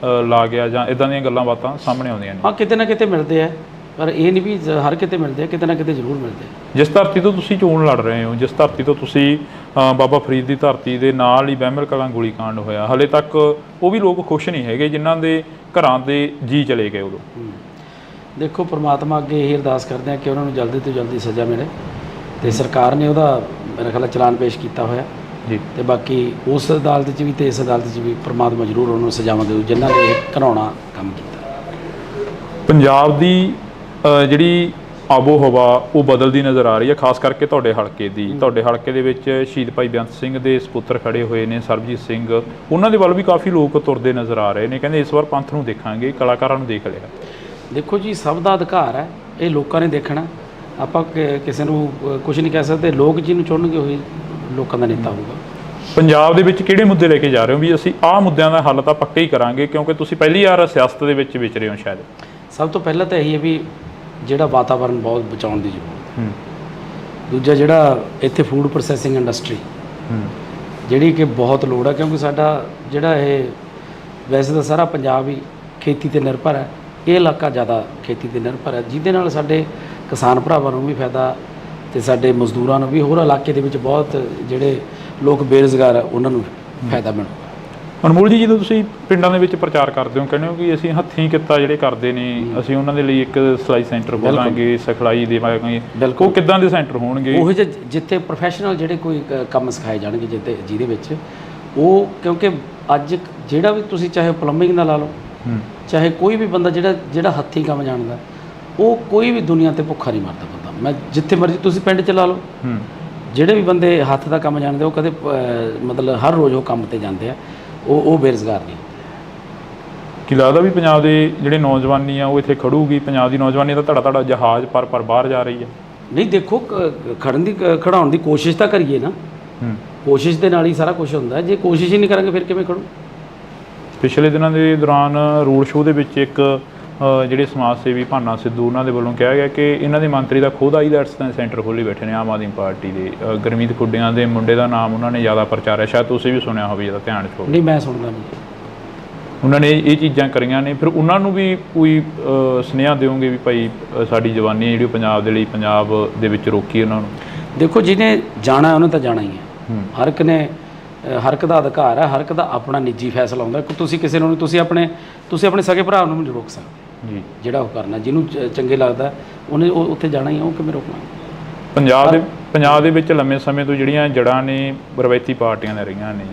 ਲਾ ਗਿਆ, ਜਾਂ ਇਦਾਂ ਦੀਆਂ ਗੱਲਾਂ ਬਾਤਾਂ ਸਾਹਮਣੇ ਆਉਂਦੀਆਂ ਨੇ? ਹਾਂ, ਕਿਤੇ ਨਾ ਕਿਤੇ ਮਿਲਦੇ ਆ, ਪਰ ਇਹ ਨਹੀਂ ਵੀ ਹਰ ਕਿਤੇ ਮਿਲਦੇ ਆ, ਕਿਤੇ ਨਾ ਕਿਤੇ ਜ਼ਰੂਰ ਮਿਲਦੇ ਆ। ਜਿਸ ਧਰਤੀ ਤੋਂ ਤੁਸੀਂ ਚੋਣ ਲੜ ਰਹੇ ਹੋ, ਜਿਸ ਧਰਤੀ ਤੋਂ ਤੁਸੀਂ ਬਾਬਾ ਫਰੀਦ ਦੀ ਧਰਤੀ ਦੇ ਨਾਲ ਹੀ ਬਹਿਮਲ ਕਲਾਂ ਗੋਲੀकांड ਹੋਇਆ, ਹਲੇ ਤੱਕ ਉਹ ਵੀ ਲੋਕ ਖੁਸ਼ ਨਹੀਂ ਹੈਗੇ ਜਿਨ੍ਹਾਂ ਦੇ ਘਰਾਂ ਦੇ ਜੀ ਚਲੇ ਗਏ ਉਦੋਂ। ਦੇਖੋ, ਪ੍ਰਮਾਤਮਾ ਅੱਗੇ ਇਹ ਅਰਦਾਸ ਕਰਦੇ ਆ ਕਿ ਉਹਨਾਂ ਨੂੰ ਜਲਦੀ ਤੋਂ ਜਲਦੀ ਸਜ਼ਾ ਮਿਲੇ, ਤੇ ਸਰਕਾਰ ਨੇ ਉਹਦਾ ਮੇਰੇ ਖਿਆਲ ਚਲਾਨ ਪੇਸ਼ ਕੀਤਾ ਹੋਇਆ ਜੀ। ਤੇ ਬਾਕੀ ਉਸ ਅਦਾਲਤ 'ਚ ਵੀ ਤੇ ਇਸ ਅਦਾਲਤ 'ਚ ਵੀ ਪ੍ਰਮਾਤਮਾ ਜ਼ਰੂਰ ਉਹਨਾਂ ਨੂੰ ਸਜ਼ਾਵਾਂ ਦੇਊ ਜਿਨ੍ਹਾਂ ਨੇ ਇਹ ਘਿਨਾਉਣਾ ਕੰਮ ਕੀਤਾ। ਪੰਜਾਬ ਦੀ ਜਿਹੜੀ ਆਬੋ ਹਵਾ ਉਹ ਬਦਲਦੀ ਨਜ਼ਰ ਆ ਰਹੀ ਹੈ, ਖਾਸ ਕਰਕੇ ਤੁਹਾਡੇ ਹਲਕੇ ਦੀ। ਤੁਹਾਡੇ ਹਲਕੇ ਦੇ ਵਿੱਚ ਸ਼ਹੀਦ ਭਾਈ ਬੇਅੰਤ ਸਿੰਘ ਦੇ ਸਪੁੱਤਰ ਖੜੇ ਹੋਏ ਨੇ, ਸਰਬਜੀਤ ਸਿੰਘ, ਉਹਨਾਂ ਦੇ ਵੱਲ ਵੀ ਕਾਫੀ ਲੋਕ ਤੁਰਦੇ ਨਜ਼ਰ ਆ ਰਹੇ ਨੇ, ਕਹਿੰਦੇ ਇਸ ਵਾਰ ਪੰਥ ਨੂੰ ਦੇਖਾਂਗੇ, ਕਲਾਕਾਰਾਂ ਨੂੰ ਦੇਖ ਲਿਆ। ਦੇਖੋ ਜੀ, ਸਭ ਦਾ ਅਧਿਕਾਰ ਹੈ, ਇਹ ਲੋਕਾਂ ਨੇ ਦੇਖਣਾ। ਆਪਾਂ ਕਿਸੇ ਨੂੰ ਕੁਝ ਨਹੀਂ ਕਹਿ ਸਕਦੇ। ਲੋਕ ਜਿਹਨੂੰ ਚੁਣਨਗੇ ਉਹੀ ਲੋਕਾਂ ਦਾ ਨੇਤਾ ਹੋਊਗਾ। ਪੰਜਾਬ ਦੇ ਵਿੱਚ ਕਿਹੜੇ ਮੁੱਦੇ ਲੈ ਕੇ ਜਾ ਰਹੇ ਹੋ ਵੀ ਅਸੀਂ ਆਹ ਮੁੱਦਿਆਂ ਦਾ ਹੱਲ ਤਾਂ ਪੱਕਾ ਹੀ ਕਰਾਂਗੇ, ਕਿਉਂਕਿ ਤੁਸੀਂ ਪਹਿਲੀ ਵਾਰ ਸਿਆਸਤ ਦੇ ਵਿੱਚ ਵਿਚਰੇ ਹੋ ਸ਼ਾਇਦ? ਸਭ ਤੋਂ ਪਹਿਲਾਂ ਤਾਂ ਇਹੀ ਹੈ ਵੀ ਜਿਹੜਾ ਵਾਤਾਵਰਨ ਬਹੁਤ ਬਚਾਉਣ ਦੀ ਜ਼ਰੂਰਤ ਹੈ। ਦੂਜਾ, ਜਿਹੜਾ ਇੱਥੇ ਫੂਡ ਪ੍ਰੋਸੈਸਿੰਗ ਇੰਡਸਟਰੀ ਜਿਹੜੀ ਕਿ ਬਹੁਤ ਲੋੜ ਹੈ, ਕਿਉਂਕਿ ਸਾਡਾ ਜਿਹੜਾ ਇਹ ਵੈਸੇ ਤਾਂ ਸਾਰਾ ਪੰਜਾਬ ਹੀ ਖੇਤੀ 'ਤੇ ਨਿਰਭਰ ਹੈ, ਇਹ ਇਲਾਕਾ ਜ਼ਿਆਦਾ ਖੇਤੀ 'ਤੇ ਨਿਰਭਰ ਹੈ, ਜਿਹਦੇ ਨਾਲ ਸਾਡੇ ਕਿਸਾਨ ਭਰਾਵਾਂ ਨੂੰ ਵੀ ਫਾਇਦਾ ਤੇ ਸਾਡੇ ਮਜ਼ਦੂਰਾਂ ਨੂੰ ਵੀ, ਹੋਰ ਇਲਾਕੇ ਦੇ ਵਿੱਚ ਬਹੁਤ ਜਿਹੜੇ ਲੋਕ ਬੇਰੁਜ਼ਗਾਰ ਆ ਉਹਨਾਂ ਨੂੰ ਫਾਇਦਾ ਮਿਲੂਗਾ। ਅਨਮੋਲ ਜੀ, ਜਦੋਂ ਤੁਸੀਂ ਪਿੰਡਾਂ ਦੇ ਵਿੱਚ ਪ੍ਰਚਾਰ ਕਰਦੇ ਹੋ, ਕਹਿੰਦੇ ਹੋ ਕਿ ਅਸੀਂ ਹੱਥੀਂ ਕਿੱਤਾ ਜਿਹੜੇ ਕਰਦੇ ਨੇ, ਅਸੀਂ ਉਹਨਾਂ ਦੇ ਲਈ ਇੱਕ ਸਿਲਾਈ ਸੈਂਟਰ ਖੋਲਾਂਗੇ, ਸਿਖਲਾਈ ਦੇਵਾਂਗੇ, ਉਹ ਕਿੱਦਾਂ ਦੇ ਸੈਂਟਰ ਹੋਣਗੇ? ਉਹ ਜਿੱਥੇ ਪ੍ਰੋਫੈਸ਼ਨਲ ਜਿਹੜੇ ਕੋਈ ਕੰਮ ਸਿਖਾਏ ਜਾਣਗੇ, ਜਿਹਦੇ ਵਿੱਚ ਉਹ, ਕਿਉਂਕਿ ਅੱਜ ਜਿਹੜਾ ਵੀ ਤੁਸੀਂ ਚਾਹੇ ਪਲੰਬਿੰਗ ਦਾ ਲਾ ਲਓ, ਚਾਹੇ ਕੋਈ ਵੀ ਬੰਦਾ ਜਿਹੜਾ ਹੱਥੀਂ ਕੰਮ ਜਾਣਦਾ, ਉਹ ਕੋਈ ਵੀ ਦੁਨੀਆ 'ਤੇ ਭੁੱਖਾ ਨਹੀਂ ਮਰਦਾ ਬੰਦਾ। ਮੈਂ ਜਿੱਥੇ ਮਰਜ਼ੀ ਤੁਸੀਂ ਪਿੰਡ 'ਚ ਲਾ ਲਓ, ਜਿਹੜੇ ਵੀ ਬੰਦੇ ਹੱਥ ਦਾ ਕੰਮ ਜਾਣਦੇ ਉਹ ਕਦੇ ਮਤਲਬ ਹਰ ਰੋਜ਼ ਉਹ ਕੰਮ 'ਤੇ ਜਾਂਦੇ ਆ, ਉਹ ਬੇਰੁਜ਼ਗਾਰ ਨਹੀਂ। ਕੀ ਲੱਗਦਾ ਵੀ ਪੰਜਾਬ ਦੇ ਜਿਹੜੇ ਨੌਜਵਾਨੀ ਆ ਉਹ ਇੱਥੇ ਖੜੂਗੀ? ਪੰਜਾਬ ਦੀ ਨੌਜਵਾਨੀ ਦਾ ਧੜਾ ਜਹਾਜ਼ ਪਰ ਬਾਹਰ ਜਾ ਰਹੀ ਹੈ। ਨਹੀਂ, ਦੇਖੋ, ਖੜਾਉਣ ਦੀ ਕੋਸ਼ਿਸ਼ ਤਾਂ ਕਰੀਏ ਨਾ। ਕੋਸ਼ਿਸ਼ ਦੇ ਨਾਲ ਹੀ ਸਾਰਾ ਕੁਝ ਹੁੰਦਾ। ਜੇ ਕੋਸ਼ਿਸ਼ ਹੀ ਨਹੀਂ ਕਰਾਂਗੇ ਫਿਰ ਕਿਵੇਂ ਖੜੂ? ਪਿਛਲੇ ਦਿਨਾਂ ਦੇ ਦੌਰਾਨ ਰੋਡ ਸ਼ੋਅ ਦੇ ਵਿੱਚ ਇੱਕ ਜਿਹੜੇ ਸਮਾਜ ਸੇਵੀ ਭਾਨਾ ਸਿੱਧੂ, ਉਹਨਾਂ ਦੇ ਵੱਲੋਂ ਕਿਹਾ ਗਿਆ ਕਿ ਇਹਨਾਂ ਦੇ ਮੰਤਰੀ ਦਾ ਖੁਦ ਆਈਲੈਟਸ ਦਾ ਸੈਂਟਰ ਖੋਲ੍ਹੀ ਬੈਠੇ ਨੇ ਆਮ ਆਦਮੀ ਪਾਰਟੀ ਦੇ। ਗੁਰਮੀਤ ਖੁੱਡੀਆਂ ਦੇ ਮੁੰਡੇ ਦਾ ਨਾਮ ਉਹਨਾਂ ਨੇ ਜ਼ਿਆਦਾ ਪ੍ਰਚਾਰਿਆ, ਸ਼ਾਇਦ ਤੁਸੀਂ ਵੀ ਸੁਣਿਆ ਹੋਵੇ, ਜਿਹਦਾ ਧਿਆਨ 'ਚ ਹੋਵੇ। ਨਹੀਂ, ਮੈਂ ਸੁਣਦਾ ਨਹੀਂ। ਉਹਨਾਂ ਨੇ ਇਹ ਚੀਜ਼ਾਂ ਕਰੀਆਂ ਨੇ, ਫਿਰ ਉਹਨਾਂ ਨੂੰ ਵੀ ਕੋਈ ਸੁਨੇਹਾ ਦਿਓਗੇ ਵੀ ਭਾਈ ਸਾਡੀ ਜਵਾਨੀ ਜਿਹੜੀ ਪੰਜਾਬ ਦੇ ਲਈ, ਪੰਜਾਬ ਦੇ ਵਿੱਚ ਰੋਕੀ ਉਹਨਾਂ ਨੂੰ? ਦੇਖੋ, ਜਿਹਨੇ ਜਾਣਾ ਉਹਨੇ ਤਾਂ ਜਾਣਾ ਹੀ ਹੈ। ਹਰ ਇੱਕ ਦਾ ਅਧਿਕਾਰ ਹੈ, ਹਰ ਇੱਕ ਦਾ ਆਪਣਾ ਨਿੱਜੀ ਫੈਸਲਾ ਹੁੰਦਾ। ਤੁਸੀਂ ਕਿਸੇ ਨੂੰ, ਤੁਸੀਂ ਆਪਣੇ ਸਕੇ ਭਰਾ ਨੂੰ ਨਹੀਂ ਰੋਕ ਸਕਦੇ ਜੀ। ਜਿਹੜਾ ਉਹ ਕਰਨਾ, ਜਿਹਨੂੰ ਚੰਗੇ ਲੱਗਦਾ ਉਹਨੇ ਉੱਥੇ ਜਾਣਾ ਹੀ ਹੈ, ਉਹ ਕਿਵੇਂ ਰੋਕਣਾ? ਪੰਜਾਬ ਦੇ ਵਿੱਚ ਲੰਮੇ ਸਮੇਂ ਤੋਂ ਜਿਹੜੀਆਂ ਜੜ੍ਹਾਂ ਨੇ ਰਵਾਇਤੀ ਪਾਰਟੀਆਂ ਨੇ ਰਹੀਆਂ ਨੇ।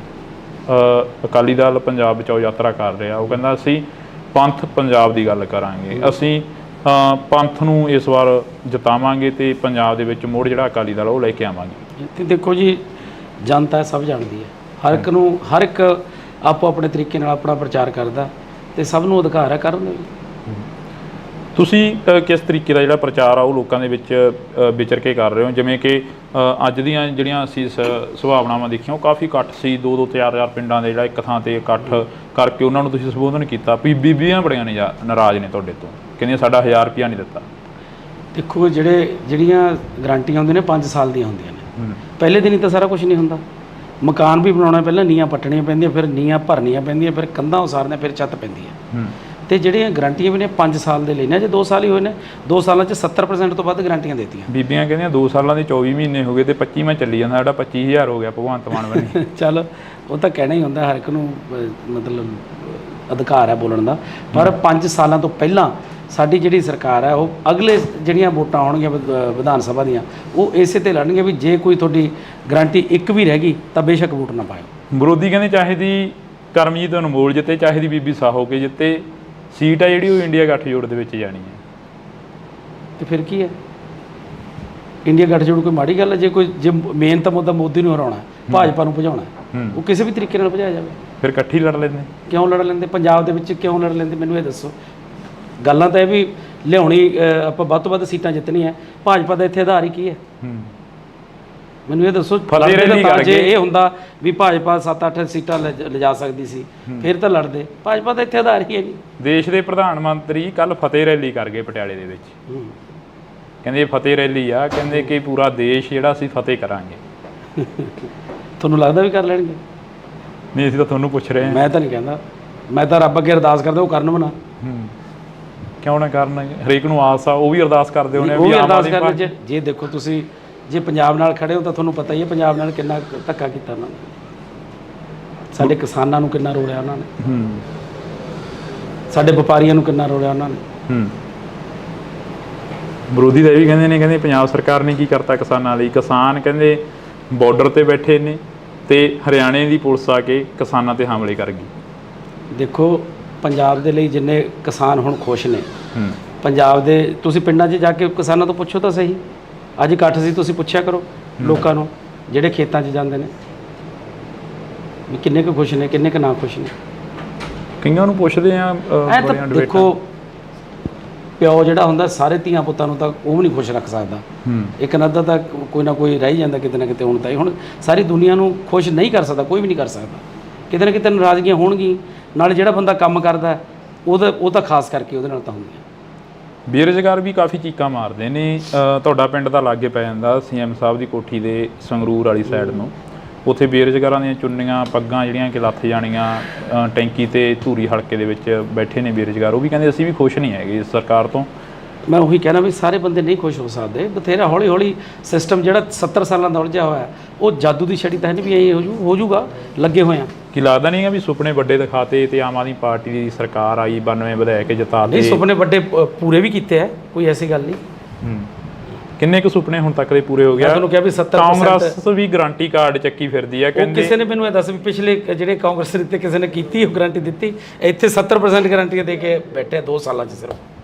ਅਕਾਲੀ ਦਲ ਪੰਜਾਬ ਬਚਾਓ ਯਾਤਰਾ ਕਰ ਰਿਹਾ, ਉਹ ਕਹਿੰਦਾ ਅਸੀਂ ਪੰਥ ਪੰਜਾਬ ਦੀ ਗੱਲ ਕਰਾਂਗੇ, ਅਸੀਂ ਪੰਥ ਨੂੰ ਇਸ ਵਾਰ ਜਿਤਾਵਾਂਗੇ ਤੇ ਪੰਜਾਬ ਦੇ ਵਿੱਚ ਮੁੜ ਜਿਹੜਾ ਅਕਾਲੀ ਦਲ ਉਹ ਲੈ ਕੇ ਆਵਾਂਗੇ। ਤੇ ਦੇਖੋ ਜੀ, ਜਨਤਾ ਸਭ ਜਾਣਦੀ ਹੈ, ਹਰ ਇੱਕ ਆਪੋ ਆਪਣੇ ਤਰੀਕੇ ਨਾਲ ਆਪਣਾ ਪ੍ਰਚਾਰ ਕਰਦਾ ਤੇ ਸਭ ਨੂੰ ਅਧਿਕਾਰ ਹੈ ਕਰਨ ਦਾ। ਤੁਸੀਂ ਕਿਸ ਤਰੀਕੇ ਦਾ ਜਿਹੜਾ ਪ੍ਰਚਾਰ ਆ ਉਹ ਲੋਕਾਂ ਦੇ ਵਿੱਚ ਵਿਚਰ ਕੇ ਕਰ ਰਹੇ ਹੋ? ਜਿਵੇਂ ਕਿ ਅੱਜ ਦੀਆਂ ਜਿਹੜੀਆਂ ਅਸੀਂ ਸੁਭਾਵਨਾਵਾਂ ਦੇਖੀਆਂ ਉਹ ਕਾਫੀ ਇਕੱਠ ਸੀ, 2-2 4-4 ਪਿੰਡਾਂ ਦੇ ਜਿਹੜਾ ਇੱਕ ਥਾਂ ਤੇ ਇਕੱਠ ਕਰਕੇ ਉਹਨਾਂ ਨੂੰ ਤੁਸੀਂ ਸੰਬੋਧਨ ਕੀਤਾ। ਬੀਬੀਆਂ ਬੜੀਆਂ ਨਾਰਾਜ਼ ਨੇ ਤੁਹਾਡੇ ਤੋਂ, ਕਹਿੰਦੀਆਂ ਸਾਡਾ 1000 ਰੁਪਇਆ ਨਹੀਂ ਦਿੱਤਾ। ਦੇਖੋ, ਜਿਹੜੀਆਂ ਗਰੰਟੀਆਂ ਹੁੰਦੀਆਂ ਨੇ 5 ਸਾਲ ਦੀਆਂ ਹੁੰਦੀਆਂ ਨੇ। ਪਹਿਲੇ ਦਿਨ ਹੀ ਤਾਂ ਸਾਰਾ ਕੁਝ ਨਹੀਂ ਹੁੰਦਾ। ਮਕਾਨ ਵੀ ਬਣਾਉਣਾ, ਪਹਿਲਾਂ ਨੀਹਾਂ ਪੱਟਣੀਆਂ ਪੈਂਦੀਆਂ, ਫਿਰ ਨੀਹਾਂ ਭਰਨੀਆਂ ਪੈਂਦੀਆਂ, ਫਿਰ ਕੰਧਾਂ ਉਸਾਰਨੀਆਂ, ਫਿਰ ਛੱਤ ਪੈਂਦੀ ਹੈ। ਤੇ ਜਿਹੜੀਆਂ ਗਰੰਟੀਆਂ ਵੀ ਨੇ 5 ਸਾਲ ਦੇ ਲਈ ਨੇ, ਜੇ 2 ਸਾਲ ਹੀ ਹੋਏ ਨੇ, 2 ਸਾਲਾਂ 'ਚ 70% ਤੋਂ ਵੱਧ ਗਰੰਟੀਆਂ ਦਿੱਤੀਆਂ। ਬੀਬੀਆਂ ਕਹਿੰਦੀਆਂ 2 ਸਾਲਾਂ ਦੇ 24 ਮਹੀਨੇ ਹੋ ਗਏ ਤੇ 25ਵਾਂ ਚੱਲੀ ਜਾਂਦਾ, ਸਾਡਾ 25000 ਹੋ ਗਿਆ ਭਗਵੰਤ ਮਾਨ ਬਣੇ। ਚੱਲ, ਉਹ ਤਾਂ ਕਹਿਣਾ ਹੀ ਹੁੰਦਾ, ਹਰ ਇੱਕ ਨੂੰ ਮਤਲਬ ਅਧਿਕਾਰ ਹੈ ਬੋਲਣ ਦਾ। ਪਰ 5 ਸਾਲਾਂ ਤੋਂ ਪਹਿਲਾਂ ਸਾਡੀ ਜਿਹੜੀ ਸਰਕਾਰ ਹੈ ਉਹ ਅਗਲੇ ਜਿਹੜੀਆਂ ਵੋਟਾਂ ਆਉਣਗੀਆਂ ਵਿਧਾਨ ਸਭਾ ਦੀਆਂ, ਉਹ ਇਸੇ ਤੇ ਲੜਨਗੀਆਂ ਵੀ ਜੇ ਕੋਈ ਤੁਹਾਡੀ ਗਰੰਟੀ ਇੱਕ ਵੀ ਰਹਿ ਗਈ ਤਾਂ ਬੇਸ਼ੱਕ ਵੋਟ ਨਾ ਪਾਇਓ। ਵਿਰੋਧੀ ਕਹਿੰਦੇ ਚਾਹੇ ਦੀ ਕਰਮਜੀਤ ਅਨਮੋਲ ਜਿੱਤੇ, ਚਾਹੇ ਦੀ ਬੀਬੀ ਸਾਹੋ ਕੇ ਜਿੱਤੇ, ਸੀਟ ਆ ਜਿਹੜੀ ਉਹ ਇੰਡੀਆ ਗੱਠਜੋੜ ਦੇ ਵਿੱਚ ਜਾਣੀ ਹੈ। ਤੇ ਫਿਰ ਕੀ ਹੈ? ਇੰਡੀਆ ਗੱਠਜੋੜ ਕੋਈ ਮਾੜੀ ਗੱਲ ਹੈ? ਜੇ ਮੇਨ ਤਾਂ ਮੁੱਦਾ ਮੋਦੀ ਨੂੰ ਹਰਾਉਣਾ, ਭਾਜਪਾ ਨੂੰ ਭਜਾਉਣਾ, ਉਹ ਕਿਸੇ ਵੀ ਤਰੀਕੇ ਨਾਲ ਭਜਾਇਆ ਜਾਵੇ। ਫਿਰ ਇਕੱਠੀ ਲੜ ਲੈਂਦੇ। ਕਿਉਂ ਲੜ ਲੈਂਦੇ? ਪੰਜਾਬ ਦੇ ਵਿੱਚ ਕਿਉਂ ਲੜ ਲੈਂਦੇ? ਮੈਨੂੰ ਇਹ ਦੱਸੋ। ਗੱਲਾਂ ਤਾਂ ਇਹ ਵੀ ਲਿਆਉਣੀ, ਆਪਾਂ ਵੱਧ ਤੋਂ ਵੱਧ ਸੀਟਾਂ ਜਿੱਤਣੀਆਂ। ਭਾਜਪਾ ਦਾ ਇੱਥੇ ਆਧਾਰ ਹੀ ਕੀ ਹੈ? ਮੈਨੂੰ ਇਹ ਦੱਸੋ। ਜੇ ਇਹ ਹੁੰਦਾ ਵੀ ਭਾਜਪਾ 7-8 ਸੀਟਾਂ ਲਿਜਾ ਸਕਦੀ ਸੀ, ਫਿਰ ਤਾਂ ਲੜਦੇ। ਭਾਜਪਾ ਦਾ ਇੱਥੇ ਆਧਾਰ ਹੀ ਹੈ ਨਹੀਂ। ਦੇਸ਼ ਦੇ ਪ੍ਰਧਾਨ ਮੰਤਰੀ ਕੱਲ ਫਤਿਹ ਰੈਲੀ ਕਰ ਗਏ ਪਟਿਆਲੇ ਦੇ ਵਿੱਚ। ਕਹਿੰਦੇ ਫਤਿਹ ਰੈਲੀ ਆ, ਕਹਿੰਦੇ ਕਿ ਪੂਰਾ ਦੇਸ਼ ਜਿਹੜਾ ਅਸੀਂ ਫਤਿਹ ਕਰਾਂਗੇ। ਤੁਹਾਨੂੰ ਲੱਗਦਾ ਵੀ ਕਰ ਲੈਣਗੇ? ਨਹੀਂ, ਅਸੀਂ ਤਾਂ ਤੁਹਾਨੂੰ ਪੁੱਛ ਰਹੇ ਹਾਂ। ਮੈਂ ਤਾਂ ਨਹੀਂ ਕਹਿੰਦਾ, ਮੈਂ ਤਾਂ ਰੱਬ ਅੱਗੇ ਅਰਦਾਸ ਕਰਦਾ ਉਹ ਕਰਨ ਬਣਾ। ਕਿਉਂ ਨਾ ਕਰਨ? ਹਰੇਕ ਨੂੰ ਆਸ ਆ, ਉਹ ਵੀ ਅਰਦਾਸ ਕਰਦੇ ਹੋਣੇ ਵੀ ਅਰਦਾਸ ਕਰਨ। ਜੇ ਦੇਖੋ, ਤੁਸੀਂ ਜੇ ਪੰਜਾਬ ਨਾਲ ਖੜੇ ਹੋ ਤਾਂ ਤੁਹਾਨੂੰ ਪਤਾ ਹੀ ਹੈ ਪੰਜਾਬ ਨਾਲ ਕਿੰਨਾ ਧੱਕਾ ਕੀਤਾ ਉਹਨਾਂ ਨੇ, ਸਾਡੇ ਕਿਸਾਨਾਂ ਨੂੰ ਕਿੰਨਾ ਰੋਲਿਆ ਉਹਨਾਂ ਨੇ, ਸਾਡੇ ਵਪਾਰੀਆਂ ਨੂੰ ਕਿੰਨਾ ਰੋਲਿਆ ਉਹਨਾਂ ਨੇ। ਵਿਰੋਧੀ ਤਾਂ ਇਹ ਵੀ ਕਹਿੰਦੇ ਨੇ, ਕਹਿੰਦੇ ਪੰਜਾਬ ਸਰਕਾਰ ਨੇ ਕੀ ਕਰਤਾ ਕਿਸਾਨਾਂ ਲਈ। ਕਿਸਾਨ ਕਹਿੰਦੇ ਬਾਰਡਰ ਤੇ ਬੈਠੇ ਨੇ ਤੇ ਹਰਿਆਣੇ ਦੀ ਪੁਲਿਸ ਆ ਕੇ ਕਿਸਾਨਾਂ ਤੇ ਹਮਲੇ ਕਰ ਗਈ। ਦੇਖੋ, ਪੰਜਾਬ ਦੇ ਲਈ ਜਿੰਨੇ ਕਿਸਾਨ ਹੁਣ ਖੁਸ਼ ਨੇ, ਪੰਜਾਬ ਦੇ ਤੁਸੀਂ ਪਿੰਡਾਂ 'ਚ ਜਾ ਕੇ ਕਿਸਾਨਾਂ ਤੋਂ ਪੁੱਛੋ ਤਾਂ ਸਹੀ। ਅੱਜ ਇਕੱਠ ਸੀ, ਤੁਸੀਂ ਪੁੱਛਿਆ ਕਰੋ ਲੋਕਾਂ ਨੂੰ ਜਿਹੜੇ ਖੇਤਾਂ 'ਚ ਜਾਂਦੇ ਨੇ ਵੀ ਕਿੰਨੇ ਕੁ ਖੁਸ਼ ਨੇ, ਕਿੰਨੇ ਕੁ ਨਾ ਖੁਸ਼ ਨੇ। ਕਈਆਂ ਨੂੰ ਪੁੱਛਦੇ ਆ। ਦੇਖੋ, ਪਿਓ ਜਿਹੜਾ ਹੁੰਦਾ ਸਾਰੇ ਧੀਆਂ ਪੁੱਤਾਂ ਨੂੰ ਤਾਂ ਉਹ ਵੀ ਨਹੀਂ ਖੁਸ਼ ਰੱਖ ਸਕਦਾ। ਇੱਕ ਨੱਦਾ ਤਾਂ ਕੋਈ ਨਾ ਕੋਈ ਰਹਿ ਜਾਂਦਾ ਕਿਤੇ ਨਾ ਕਿਤੇ। ਹੁਣ ਸਾਰੀ ਦੁਨੀਆ ਨੂੰ ਖੁਸ਼ ਨਹੀਂ ਕਰ ਸਕਦਾ, ਕੋਈ ਵੀ ਨਹੀਂ ਕਰ ਸਕਦਾ। ਕਿਤੇ ਨਾ ਕਿਤੇ ਨਾਰਾਜ਼ਗੀਆਂ ਹੋਣਗੀਆਂ। ਨਾਲ ਜਿਹੜਾ ਬੰਦਾ ਕੰਮ ਕਰਦਾ ਉਹ ਤਾਂ ਖਾਸ ਕਰਕੇ ਉਹਦੇ ਨਾਲ ਤਾਂ ਹੁੰਦੀਆਂ। ਬੇਰੁਜ਼ਗਾਰ ਵੀ ਕਾਫੀ ਚੀਕਾਂ ਮਾਰਦੇ ਨੇ। ਤੁਹਾਡਾ ਪਿੰਡ ਤਾਂ ਲਾਗੇ ਪੈ ਜਾਂਦਾ CM ਸਾਹਿਬ ਦੀ ਕੋਠੀ ਦੇ ਸੰਗਰੂਰ ਵਾਲੀ ਸਾਈਡ ਨੂੰ। ਉੱਥੇ ਬੇਰੁਜ਼ਗਾਰਾਂ ਦੀਆਂ ਚੁੰਨੀਆਂ ਪੱਗਾਂ ਜਿਹੜੀਆਂ ਕਿ ਲੱਥ ਜਾਣੀਆਂ, ਟੈਂਕੀ ਤੇ ਧੂਰੀ ਹਲਕੇ ਦੇ ਵਿੱਚ ਬੈਠੇ ਨੇ ਬੇਰੁਜ਼ਗਾਰ। ਉਹ ਵੀ ਕਹਿੰਦੇ ਅਸੀਂ ਵੀ ਖੁਸ਼ ਨਹੀਂ ਹੈਗੇ ਇਸ ਸਰਕਾਰ ਤੋਂ। ਮੈਂ ਉਹੀ ਕਹਿਣਾ ਵੀ ਸਾਰੇ ਬੰਦੇ ਨਹੀਂ ਖੁਸ਼ ਹੋ ਸਕਦੇ। ਬਥੇਰਾ ਹੌਲੀ ਹੌਲੀ ਸਿਸਟਮ ਜਿਹੜਾ 70 ਸਾਲਾਂ ਦਾ ਉਲਝਿਆ ਹੋਇਆ, ਉਹ ਜਾਦੂ ਦੀ ਛੜੀ ਤਾਂ ਹੈ ਨਹੀਂ ਵੀ ਇਹ ਹੋ ਜੂਗਾ। ਲੱਗੇ ਹੋਏ ਆ। ਕੀ ਲੱਗਦਾ ਨਹੀਂ ਵੀ ਸੁਪਨੇ ਵੱਡੇ ਦਿਖਾਤੇ ਤੇ ਆਮ ਆਦਮੀ ਪਾਰਟੀ ਦੀ ਸਰਕਾਰ ਆਈ, 92 ਵਿਧਾਇਕ ਜਿਤਾ ਨਹੀਂ, ਸੁਪਨੇ ਵੱਡੇ ਪੂਰੇ ਵੀ ਕੀਤੇ ਆ, ਕੋਈ ਐਸੀ ਗੱਲ ਨਹੀਂ। ਕਿੰਨੇ ਕੁ ਸੁਪਨੇ ਹੁਣ ਤੱਕ ਦੇ ਪੂਰੇ ਹੋ ਗਿਆ? ਤੁਹਾਨੂੰ ਕਿਹਾ ਵੀ 70% ਕਾਂਗਰਸ ਵੀ ਗਾਰੰਟੀ ਕਾਰਡ ਚੱਕੀ ਫਿਰਦੀ ਆ। ਕਹਿੰਦੇ ਕਿਸੇ ਨੇ ਮੈਨੂੰ ਇਹ ਦੱਸ ਵੀ ਪਿਛਲੇ ਜਿਹੜੇ ਕਾਂਗਰਸ ਦਿੱਤੇ ਕਿਸੇ ਨੇ ਕੀਤੀ ਉਹ ਗਾਰੰਟੀ ਦਿੱਤੀ? ਇੱਥੇ 70% ਗਾਰੰਟੀਆਂ ਦੇ ਕੇ ਬੈਠੇ 2 ਸਾਲਾਂ 'ਚ ਸਿਰਫ।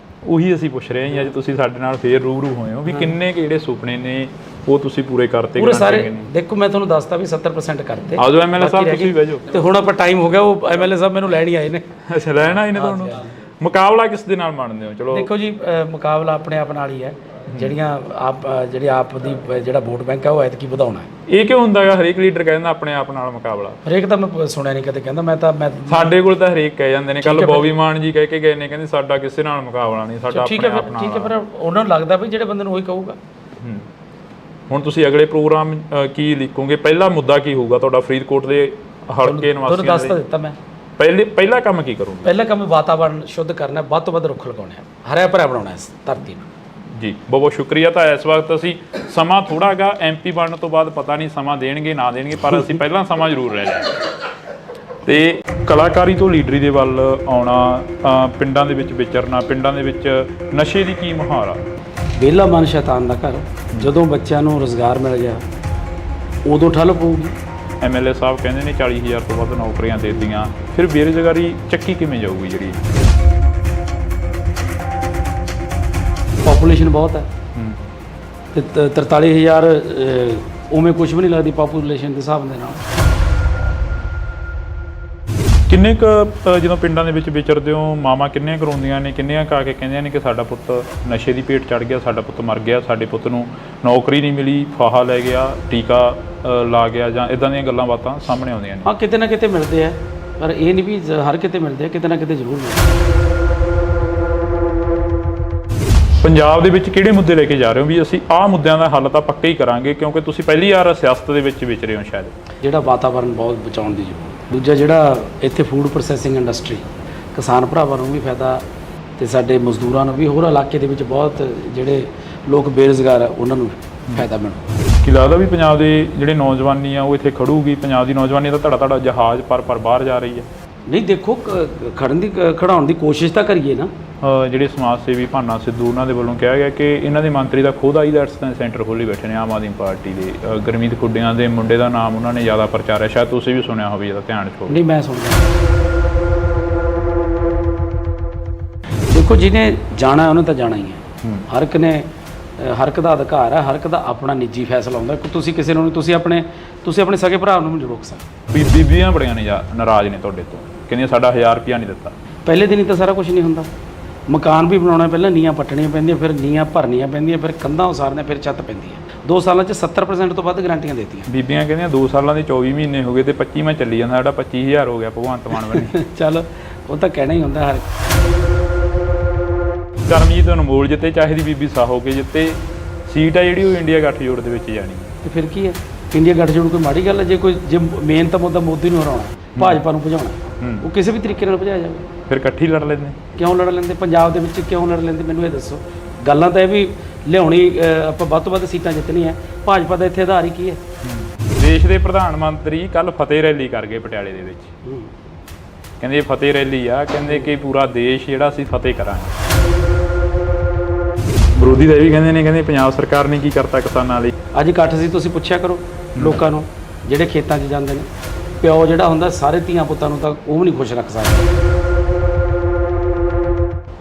ਉਹੀ ਅਸੀਂ ਪੁੱਛ ਰਹੇ ਹਾਂ। ਅੱਜ ਤੁਸੀਂ ਸਾਡੇ ਨਾਲ ਫੇਰ ਰੂਬਰੂ ਹੋਏ ਹੋ ਵੀ ਕਿੰਨੇ ਕੁ ਜਿਹੜੇ ਸੁਪਨੇ ਨੇ ਉਹ ਤੁਸੀਂ ਪੂਰੇ ਕਰਤੇ? ਪੂਰੇ ਸਾਰੇ। ਦੇਖੋ, ਮੈਂ ਤੁਹਾਨੂੰ ਦੱਸਤਾ ਵੀ 70% ਕਰਤੇ। ਆਜੋ MLA ਸਾਹਿਬ, ਤੁਸੀਂ ਬਹਿ ਜਾਓ। ਤੇ ਹੁਣ ਆਪਾਂ ਟਾਈਮ ਹੋ ਗਿਆ, ਉਹ MLA ਸਾਹਿਬ ਮੈਨੂੰ ਲੈਣ ਹੀ ਆਏ ਨੇ। ਅੱਛਾ, ਲੈਣ ਆਏ ਨੇ ਤੁਹਾਨੂੰ? ਮੁਕਾਬਲਾ ਕਿਸ ਦੇ ਨਾਲ ਮੰਨਦੇ ਹੋ? ਚਲੋ ਦੇਖੋ ਜੀ, ਮੁਕਾਬਲਾ ਆਪਣੇ ਆਪ ਨਾਲ ਹੀ ਹੈ। ਜਿਹੜੀ ਆਪ ਦੀ ਜਿਹੜਾ ਵੋਟ ਬੈਂਕ ਹੈ ਉਹ ਐਤਕੀ ਵਧਾਉਣਾ ਹੈ। ਇਹ ਕਿਉਂ ਹੁੰਦਾ ਹੈਗਾ? ਹਰੇਕ ਲੀਡਰ ਕਹਿੰਦਾ ਆਪਣੇ ਆਪ ਨਾਲ ਮੁਕਾਬਲਾ। ਹਰੇਕ ਤਾਂ ਮੈਂ ਸੁਣਿਆ ਨਹੀਂ ਕਦੇ ਕਹਿੰਦਾ। ਮੈਂ ਸਾਡੇ ਕੋਲ ਤਾਂ ਹਰੇਕ ਕਹਿ ਜਾਂਦੇ ਨੇ। ਕੱਲ ਬੌਬੀ ਮਾਨ ਜੀ ਕਹਿ ਕੇ ਗਏ ਨੇ, ਕਹਿੰਦੇ ਸਾਡਾ ਕਿਸੇ ਨਾਲ ਮੁਕਾਬਲਾ ਨਹੀਂ, ਸਾਡਾ ਆਪਣੇ ਆਪ ਨਾਲ। ਠੀਕ ਹੈ, ਪਰ ਉਹਨਾਂ ਨੂੰ ਲੱਗਦਾ ਵੀ ਜਿਹੜੇ ਬੰਦੇ ਨੂੰ ਉਹੀ ਕਹੂਗਾ। ਹੁਣ ਤੁਸੀਂ ਅਗਲੇ ਪ੍ਰੋਗਰਾਮ ਕੀ ਲਿਖੋਗੇ? ਪਹਿਲਾ ਮੁੱਦਾ ਕੀ ਹੋਊਗਾ ਤੁਹਾਡਾ ਫਰੀਦਕੋਟ ਦੇ ਹਲਕੇ ਨਿਵਾਸੀਆਂ ਤੁਹਾਨੂੰ ਦੱਸ ਤਾਂ ਦਿੱਤਾ ਮੈਂ। ਪਹਿਲਾ ਕੰਮ ਕੀ ਕਰੋਗੇ? ਪਹਿਲਾ ਕੰਮ ਵਾਤਾਵਰਣ ਸ਼ੁੱਧ ਕਰਨਾ, ਵੱਧ ਤੋਂ ਵੱਧ ਰੁੱਖ ਲਗਾਉਣੇ ਆ, ਹਰਿਆ ਭਰਿਆ ਬਣਾਉਣਾ ਇਸ ਧਰਤੀ ਨੂੰ। ਜੀ, ਬਹੁਤ ਬਹੁਤ ਸ਼ੁਕਰੀਆ। ਤਾਂ ਇਸ ਵਕਤ ਅਸੀਂ ਸਮਾਂ ਥੋੜਾ ਹੈਗਾ, MP ਬਣਨ ਤੋਂ ਬਾਅਦ ਪਤਾ ਨਹੀਂ ਸਮਾਂ ਦੇਣਗੇ ਨਾ ਦੇਣਗੇ, ਪਰ ਅਸੀਂ ਪਹਿਲਾਂ ਸਮਾਂ ਜ਼ਰੂਰ ਲੈ ਲਿਆ। ਤੇ ਕਲਾਕਾਰੀ ਤੋਂ ਲੀਡਰੀ ਦੇ ਵੱਲ ਆਉਣਾ, ਪਿੰਡਾਂ ਦੇ ਵਿੱਚ ਵਿਚਰਨਾ, ਪਿੰਡਾਂ ਦੇ ਵਿੱਚ ਨਸ਼ੇ ਦੀ ਕੀ ਮੁਹਾਰ ਆ? ਵਿਹਲਾ ਮਨ ਸ਼ੈਤਾਨ ਦਾ ਘਰ। ਜਦੋਂ ਬੱਚਿਆਂ ਨੂੰ ਰੁਜ਼ਗਾਰ ਮਿਲ ਗਿਆ ਉਦੋਂ ਠੱਲ ਪਊਗੀ। MLA ਸਾਹਿਬ ਕਹਿੰਦੇ ਨੇ 40,000 ਤੋਂ ਵੱਧ ਨੌਕਰੀਆਂ ਦੇ ਦਿੱਤੀਆਂ, ਫਿਰ ਬੇਰੁਜ਼ਗਾਰੀ ਚੱਕੀ ਕਿਵੇਂ ਜਾਊਗੀ ਜਿਹੜੀ? ਪੋਪੂਲੇਸ਼ਨ ਬਹੁਤ ਹੈ ਹੂੰ। ਤੇ 43,000 ਉਵੇਂ ਕੁਝ ਵੀ ਨਹੀਂ ਲੱਗਦੀ ਪੋਪੂਲੇਸ਼ਨ ਦੇ ਹਿਸਾਬ ਦੇ ਨਾਲ। ਕਿੰਨੇ ਕੁ ਜਦੋਂ ਪਿੰਡਾਂ ਦੇ ਵਿੱਚ ਵਿਚਰਦੇ ਹੋ, ਮਾਵਾਂ ਕਿੰਨੀਆਂ ਕਰਾਉਂਦੀਆਂ ਨੇ, ਕਿੰਨੀਆਂ ਕਾ ਕੇ ਕਹਿੰਦੀਆਂ ਨੇ ਕਿ ਸਾਡਾ ਪੁੱਤ ਨਸ਼ੇ ਦੀ ਭੇਟ ਚੜ੍ਹ ਗਿਆ, ਸਾਡਾ ਪੁੱਤ ਮਰ ਗਿਆ, ਸਾਡੇ ਪੁੱਤ ਨੂੰ ਨੌਕਰੀ ਨਹੀਂ ਮਿਲੀ, ਫਾਹਾ ਲੈ ਗਿਆ, ਟੀਕਾ ਲਾ ਗਿਆ, ਜਾਂ ਇਦਾਂ ਦੀਆਂ ਗੱਲਾਂ ਬਾਤਾਂ ਸਾਹਮਣੇ ਆਉਂਦੀਆਂ ਨੇ? ਹਾਂ, ਕਿਤੇ ਨਾ ਕਿਤੇ ਮਿਲਦੇ ਆ, ਪਰ ਇਹ ਨਹੀਂ ਵੀ ਹਰ ਕਿਤੇ ਮਿਲਦੇ ਆ, ਕਿਤੇ ਨਾ ਕਿਤੇ ਜ਼ਰੂਰ ਮਿਲਦੇ ਆ। ਪੰਜਾਬ ਦੇ ਵਿੱਚ ਕਿਹੜੇ ਮੁੱਦੇ ਲੈ ਕੇ ਜਾ ਰਹੇ ਹੋ ਵੀ ਅਸੀਂ ਆਹ ਮੁੱਦਿਆਂ ਦਾ ਹੱਲ ਤਾਂ ਪੱਕਾ ਹੀ ਕਰਾਂਗੇ, ਕਿਉਂਕਿ ਤੁਸੀਂ ਪਹਿਲੀ ਵਾਰ ਸਿਆਸਤ ਦੇ ਵਿੱਚ ਵਿਚਰੇ ਹੋ ਸ਼ਾਇਦ? ਜਿਹੜਾ ਵਾਤਾਵਰਨ ਬਹੁਤ ਬਚਾਉਣ ਦੀ ਜ਼ਰੂਰਤ। ਦੂਜਾ ਜਿਹੜਾ ਇੱਥੇ ਫੂਡ ਪ੍ਰੋਸੈਸਿੰਗ ਇੰਡਸਟਰੀ, ਕਿਸਾਨ ਭਰਾਵਾਂ ਨੂੰ ਵੀ ਫਾਇਦਾ ਤੇ ਸਾਡੇ ਮਜ਼ਦੂਰਾਂ ਨੂੰ ਵੀ, ਹੋਰ ਇਲਾਕੇ ਦੇ ਵਿੱਚ ਬਹੁਤ ਜਿਹੜੇ ਲੋਕ ਬੇਰੁਜ਼ਗਾਰ ਆ ਉਹਨਾਂ ਨੂੰ ਫਾਇਦਾ ਮਿਲੂ। ਕੀ ਲੱਗਦਾ ਵੀ ਪੰਜਾਬ ਦੇ ਜਿਹੜੇ ਨੌਜਵਾਨੀ ਆ ਉਹ ਇੱਥੇ ਖੜੂਗੀ? ਪੰਜਾਬ ਦੀ ਨੌਜਵਾਨੀ ਦਾ ਧੜਾ ਜਹਾਜ਼ ਪਰ ਬਾਹਰ ਜਾ ਰਹੀ ਹੈ। ਨਹੀਂ, ਦੇਖੋ ਖੜਾਉਣ ਦੀ ਕੋਸ਼ਿਸ਼ ਤਾਂ ਕਰੀਏ ਨਾ। ਜਿਹੜੇ ਸਮਾਜ ਸੇਵੀ ਭਾਨਾ ਸਿੱਧੂ ਉਹਨਾਂ ਦੇ ਵੱਲੋਂ ਕਿਹਾ ਗਿਆ ਕਿ ਇਹਨਾਂ ਦੇ ਮੰਤਰੀ ਦਾ ਖੁਦ ਆਈਲੈਟਸ ਦਾ ਸੈਂਟਰ ਖੋਲ੍ਹੀ ਬੈਠੇ ਨੇ ਆਮ ਆਦਮੀ ਪਾਰਟੀ ਦੇ। ਗੁਰਮੀਤ ਖੁੱਡੀਆਂ ਦੇ ਮੁੰਡੇ ਦਾ ਨਾਮ ਉਹਨਾਂ ਨੇ ਜ਼ਿਆਦਾ ਪ੍ਰਚਾਰਿਆ, ਸ਼ਾਇਦ ਤੁਸੀਂ ਵੀ ਸੁਣਿਆ ਹੋਵੇ, ਇਹਦਾ ਧਿਆਨ ਚ ਹੋਵੇ। ਨਹੀਂ, ਮੈਂ ਸੁਣਦਾ। ਦੇਖੋ, ਜਿਹਨੇ ਜਾਣਾ ਉਹਨੇ ਤਾਂ ਜਾਣਾ ਹੀ ਹੈ। ਹਰ ਇੱਕ ਨੇ, ਹਰ ਇੱਕ ਦਾ ਅਧਿਕਾਰ ਹੈ, ਹਰ ਇੱਕ ਦਾ ਆਪਣਾ ਨਿੱਜੀ ਫੈਸਲਾ ਹੁੰਦਾ। ਤੁਸੀਂ ਕਿਸੇ ਨੂੰ, ਤੁਸੀਂ ਆਪਣੇ ਸਕੇ ਭਰਾ ਨੂੰ ਨਹੀਂ ਰੋਕ ਸਕਦੇ। ਬੀਬੀਆਂ ਬੜੀਆਂ ਨੇ ਨਾਰਾਜ਼ ਨੇ ਤੁਹਾਡੇ ਤੋਂ, ਕਹਿੰਦੀਆਂ ਸਾਡਾ 1000 ਰੁਪਇਆ ਨਹੀਂ ਦਿੱਤਾ। ਪਹਿਲੇ ਦਿਨ ਹੀ ਤਾਂ ਸਾਰਾ ਕੁਝ ਨਹੀਂ ਹੁੰਦਾ। ਮਕਾਨ ਵੀ ਬਣਾਉਣਾ, ਪਹਿਲਾਂ ਨੀਹਾਂ ਪੱਟਣੀਆਂ ਪੈਂਦੀਆਂ, ਫਿਰ ਨੀਹਾਂ ਭਰਨੀਆਂ ਪੈਂਦੀਆਂ, ਫਿਰ ਕੰਧਾਂ ਉਸਾਰਨੀਆਂ, ਫਿਰ ਛੱਤ ਪੈਂਦੀ ਹੈ। 2 ਸਾਲਾਂ 'ਚ 70% ਤੋਂ ਵੱਧ ਗਰੰਟੀਆਂ ਦਿੱਤੀਆਂ। ਬੀਬੀਆਂ ਕਹਿੰਦੀਆਂ 2 ਸਾਲਾਂ ਦੇ 24 ਮਹੀਨੇ ਹੋ ਗਏ ਤੇ 25ਵਾਂ ਚੱਲੀ ਜਾਂਦਾ, ਸਾਡਾ 25000 ਹੋ ਗਿਆ ਭਗਵੰਤ ਮਾਨ ਬਣੀ। ਚੱਲ, ਉਹ ਤਾਂ ਕਹਿਣਾ ਹੀ ਹੁੰਦਾ ਹਰ। ਕਰਮਜੀਤ ਅਨਮੋਲ ਜਿੱਤੇ, ਚਾਹੇ ਦੀ ਬੀਬੀ ਸਾਹੋ ਕੇ ਜਿੱਤੇ, ਸੀਟ ਆ ਜਿਹੜੀ ਉਹ ਇੰਡੀਆ ਗੱਠਜੋੜ ਦੇ ਵਿੱਚ ਜਾਣੀ ਹੈ। ਤੇ ਫਿਰ ਕੀ ਹੈ, ਇੰਡੀਆ ਗੱਠਜੋੜ ਕੋਈ ਮਾੜੀ ਗੱਲ ਹੈ? ਜੇ ਮੇਨ ਤਾਂ ਮੁੱਦਾ ਮੋਦੀ ਨੂੰ ਹਰਾਉਣਾ, ਭਾਜਪਾ ਨੂੰ ਭਜਾਉਣਾ, ਉਹ ਕਿਸੇ ਵੀ ਤਰੀਕੇ ਨਾਲ ਭਜਾਇਆ ਜਾਵੇ। ਫਿਰ ਇਕੱਠੀ ਲੜ ਲੈਂਦੇ? ਕਿਉਂ ਲੜ ਲੈਂਦੇ? ਪੰਜਾਬ ਦੇ ਵਿੱਚ ਕਿਉਂ ਲੜ ਲੈਂਦੇ, ਮੈਨੂੰ ਇਹ ਦੱਸੋ। ਗੱਲਾਂ ਤਾਂ ਇਹ ਵੀ ਲਿਆਉਣੀ, ਆਪਾਂ ਵੱਧ ਤੋਂ ਵੱਧ ਸੀਟਾਂ ਜਿੱਤਣੀਆਂ। ਭਾਜਪਾ ਦਾ ਇੱਥੇ ਆਧਾਰ ਹੀ ਕੀ ਹੈ? ਦੇਸ਼ ਦੇ ਪ੍ਰਧਾਨ ਮੰਤਰੀ ਕੱਲ ਫਤਿਹ ਰੈਲੀ ਕਰ ਗਏ ਪਟਿਆਲੇ ਦੇ ਵਿੱਚ। ਕਹਿੰਦੇ ਇਹ ਫਤਿਹ ਰੈਲੀ ਆ, ਕਹਿੰਦੇ ਕਿ ਪੂਰਾ ਦੇਸ਼ ਜਿਹੜਾ ਅਸੀਂ ਫਤਿਹ ਕਰਾਂਗੇ। ਵਿਰੋਧੀ ਤਾਂ ਇਹ ਵੀ ਕਹਿੰਦੇ ਪੰਜਾਬ ਸਰਕਾਰ ਨੇ ਕੀ ਕਰਤਾ ਕਿਸਾਨਾਂ ਲਈ। ਅੱਜ ਇਕੱਠ ਸੀ, ਤੁਸੀਂ ਪੁੱਛਿਆ ਕਰੋ ਲੋਕਾਂ ਨੂੰ ਜਿਹੜੇ ਖੇਤਾਂ 'ਚ ਜਾਂਦੇ ਨੇ। ਪਿਓ ਜਿਹੜਾ ਹੁੰਦਾ ਸਾਰੇ ਧੀਆਂ ਪੁੱਤਾਂ ਨੂੰ ਤਾਂ ਉਹ ਵੀ ਨਹੀਂ ਖੁਸ਼ ਰੱਖ ਸਕਦਾ।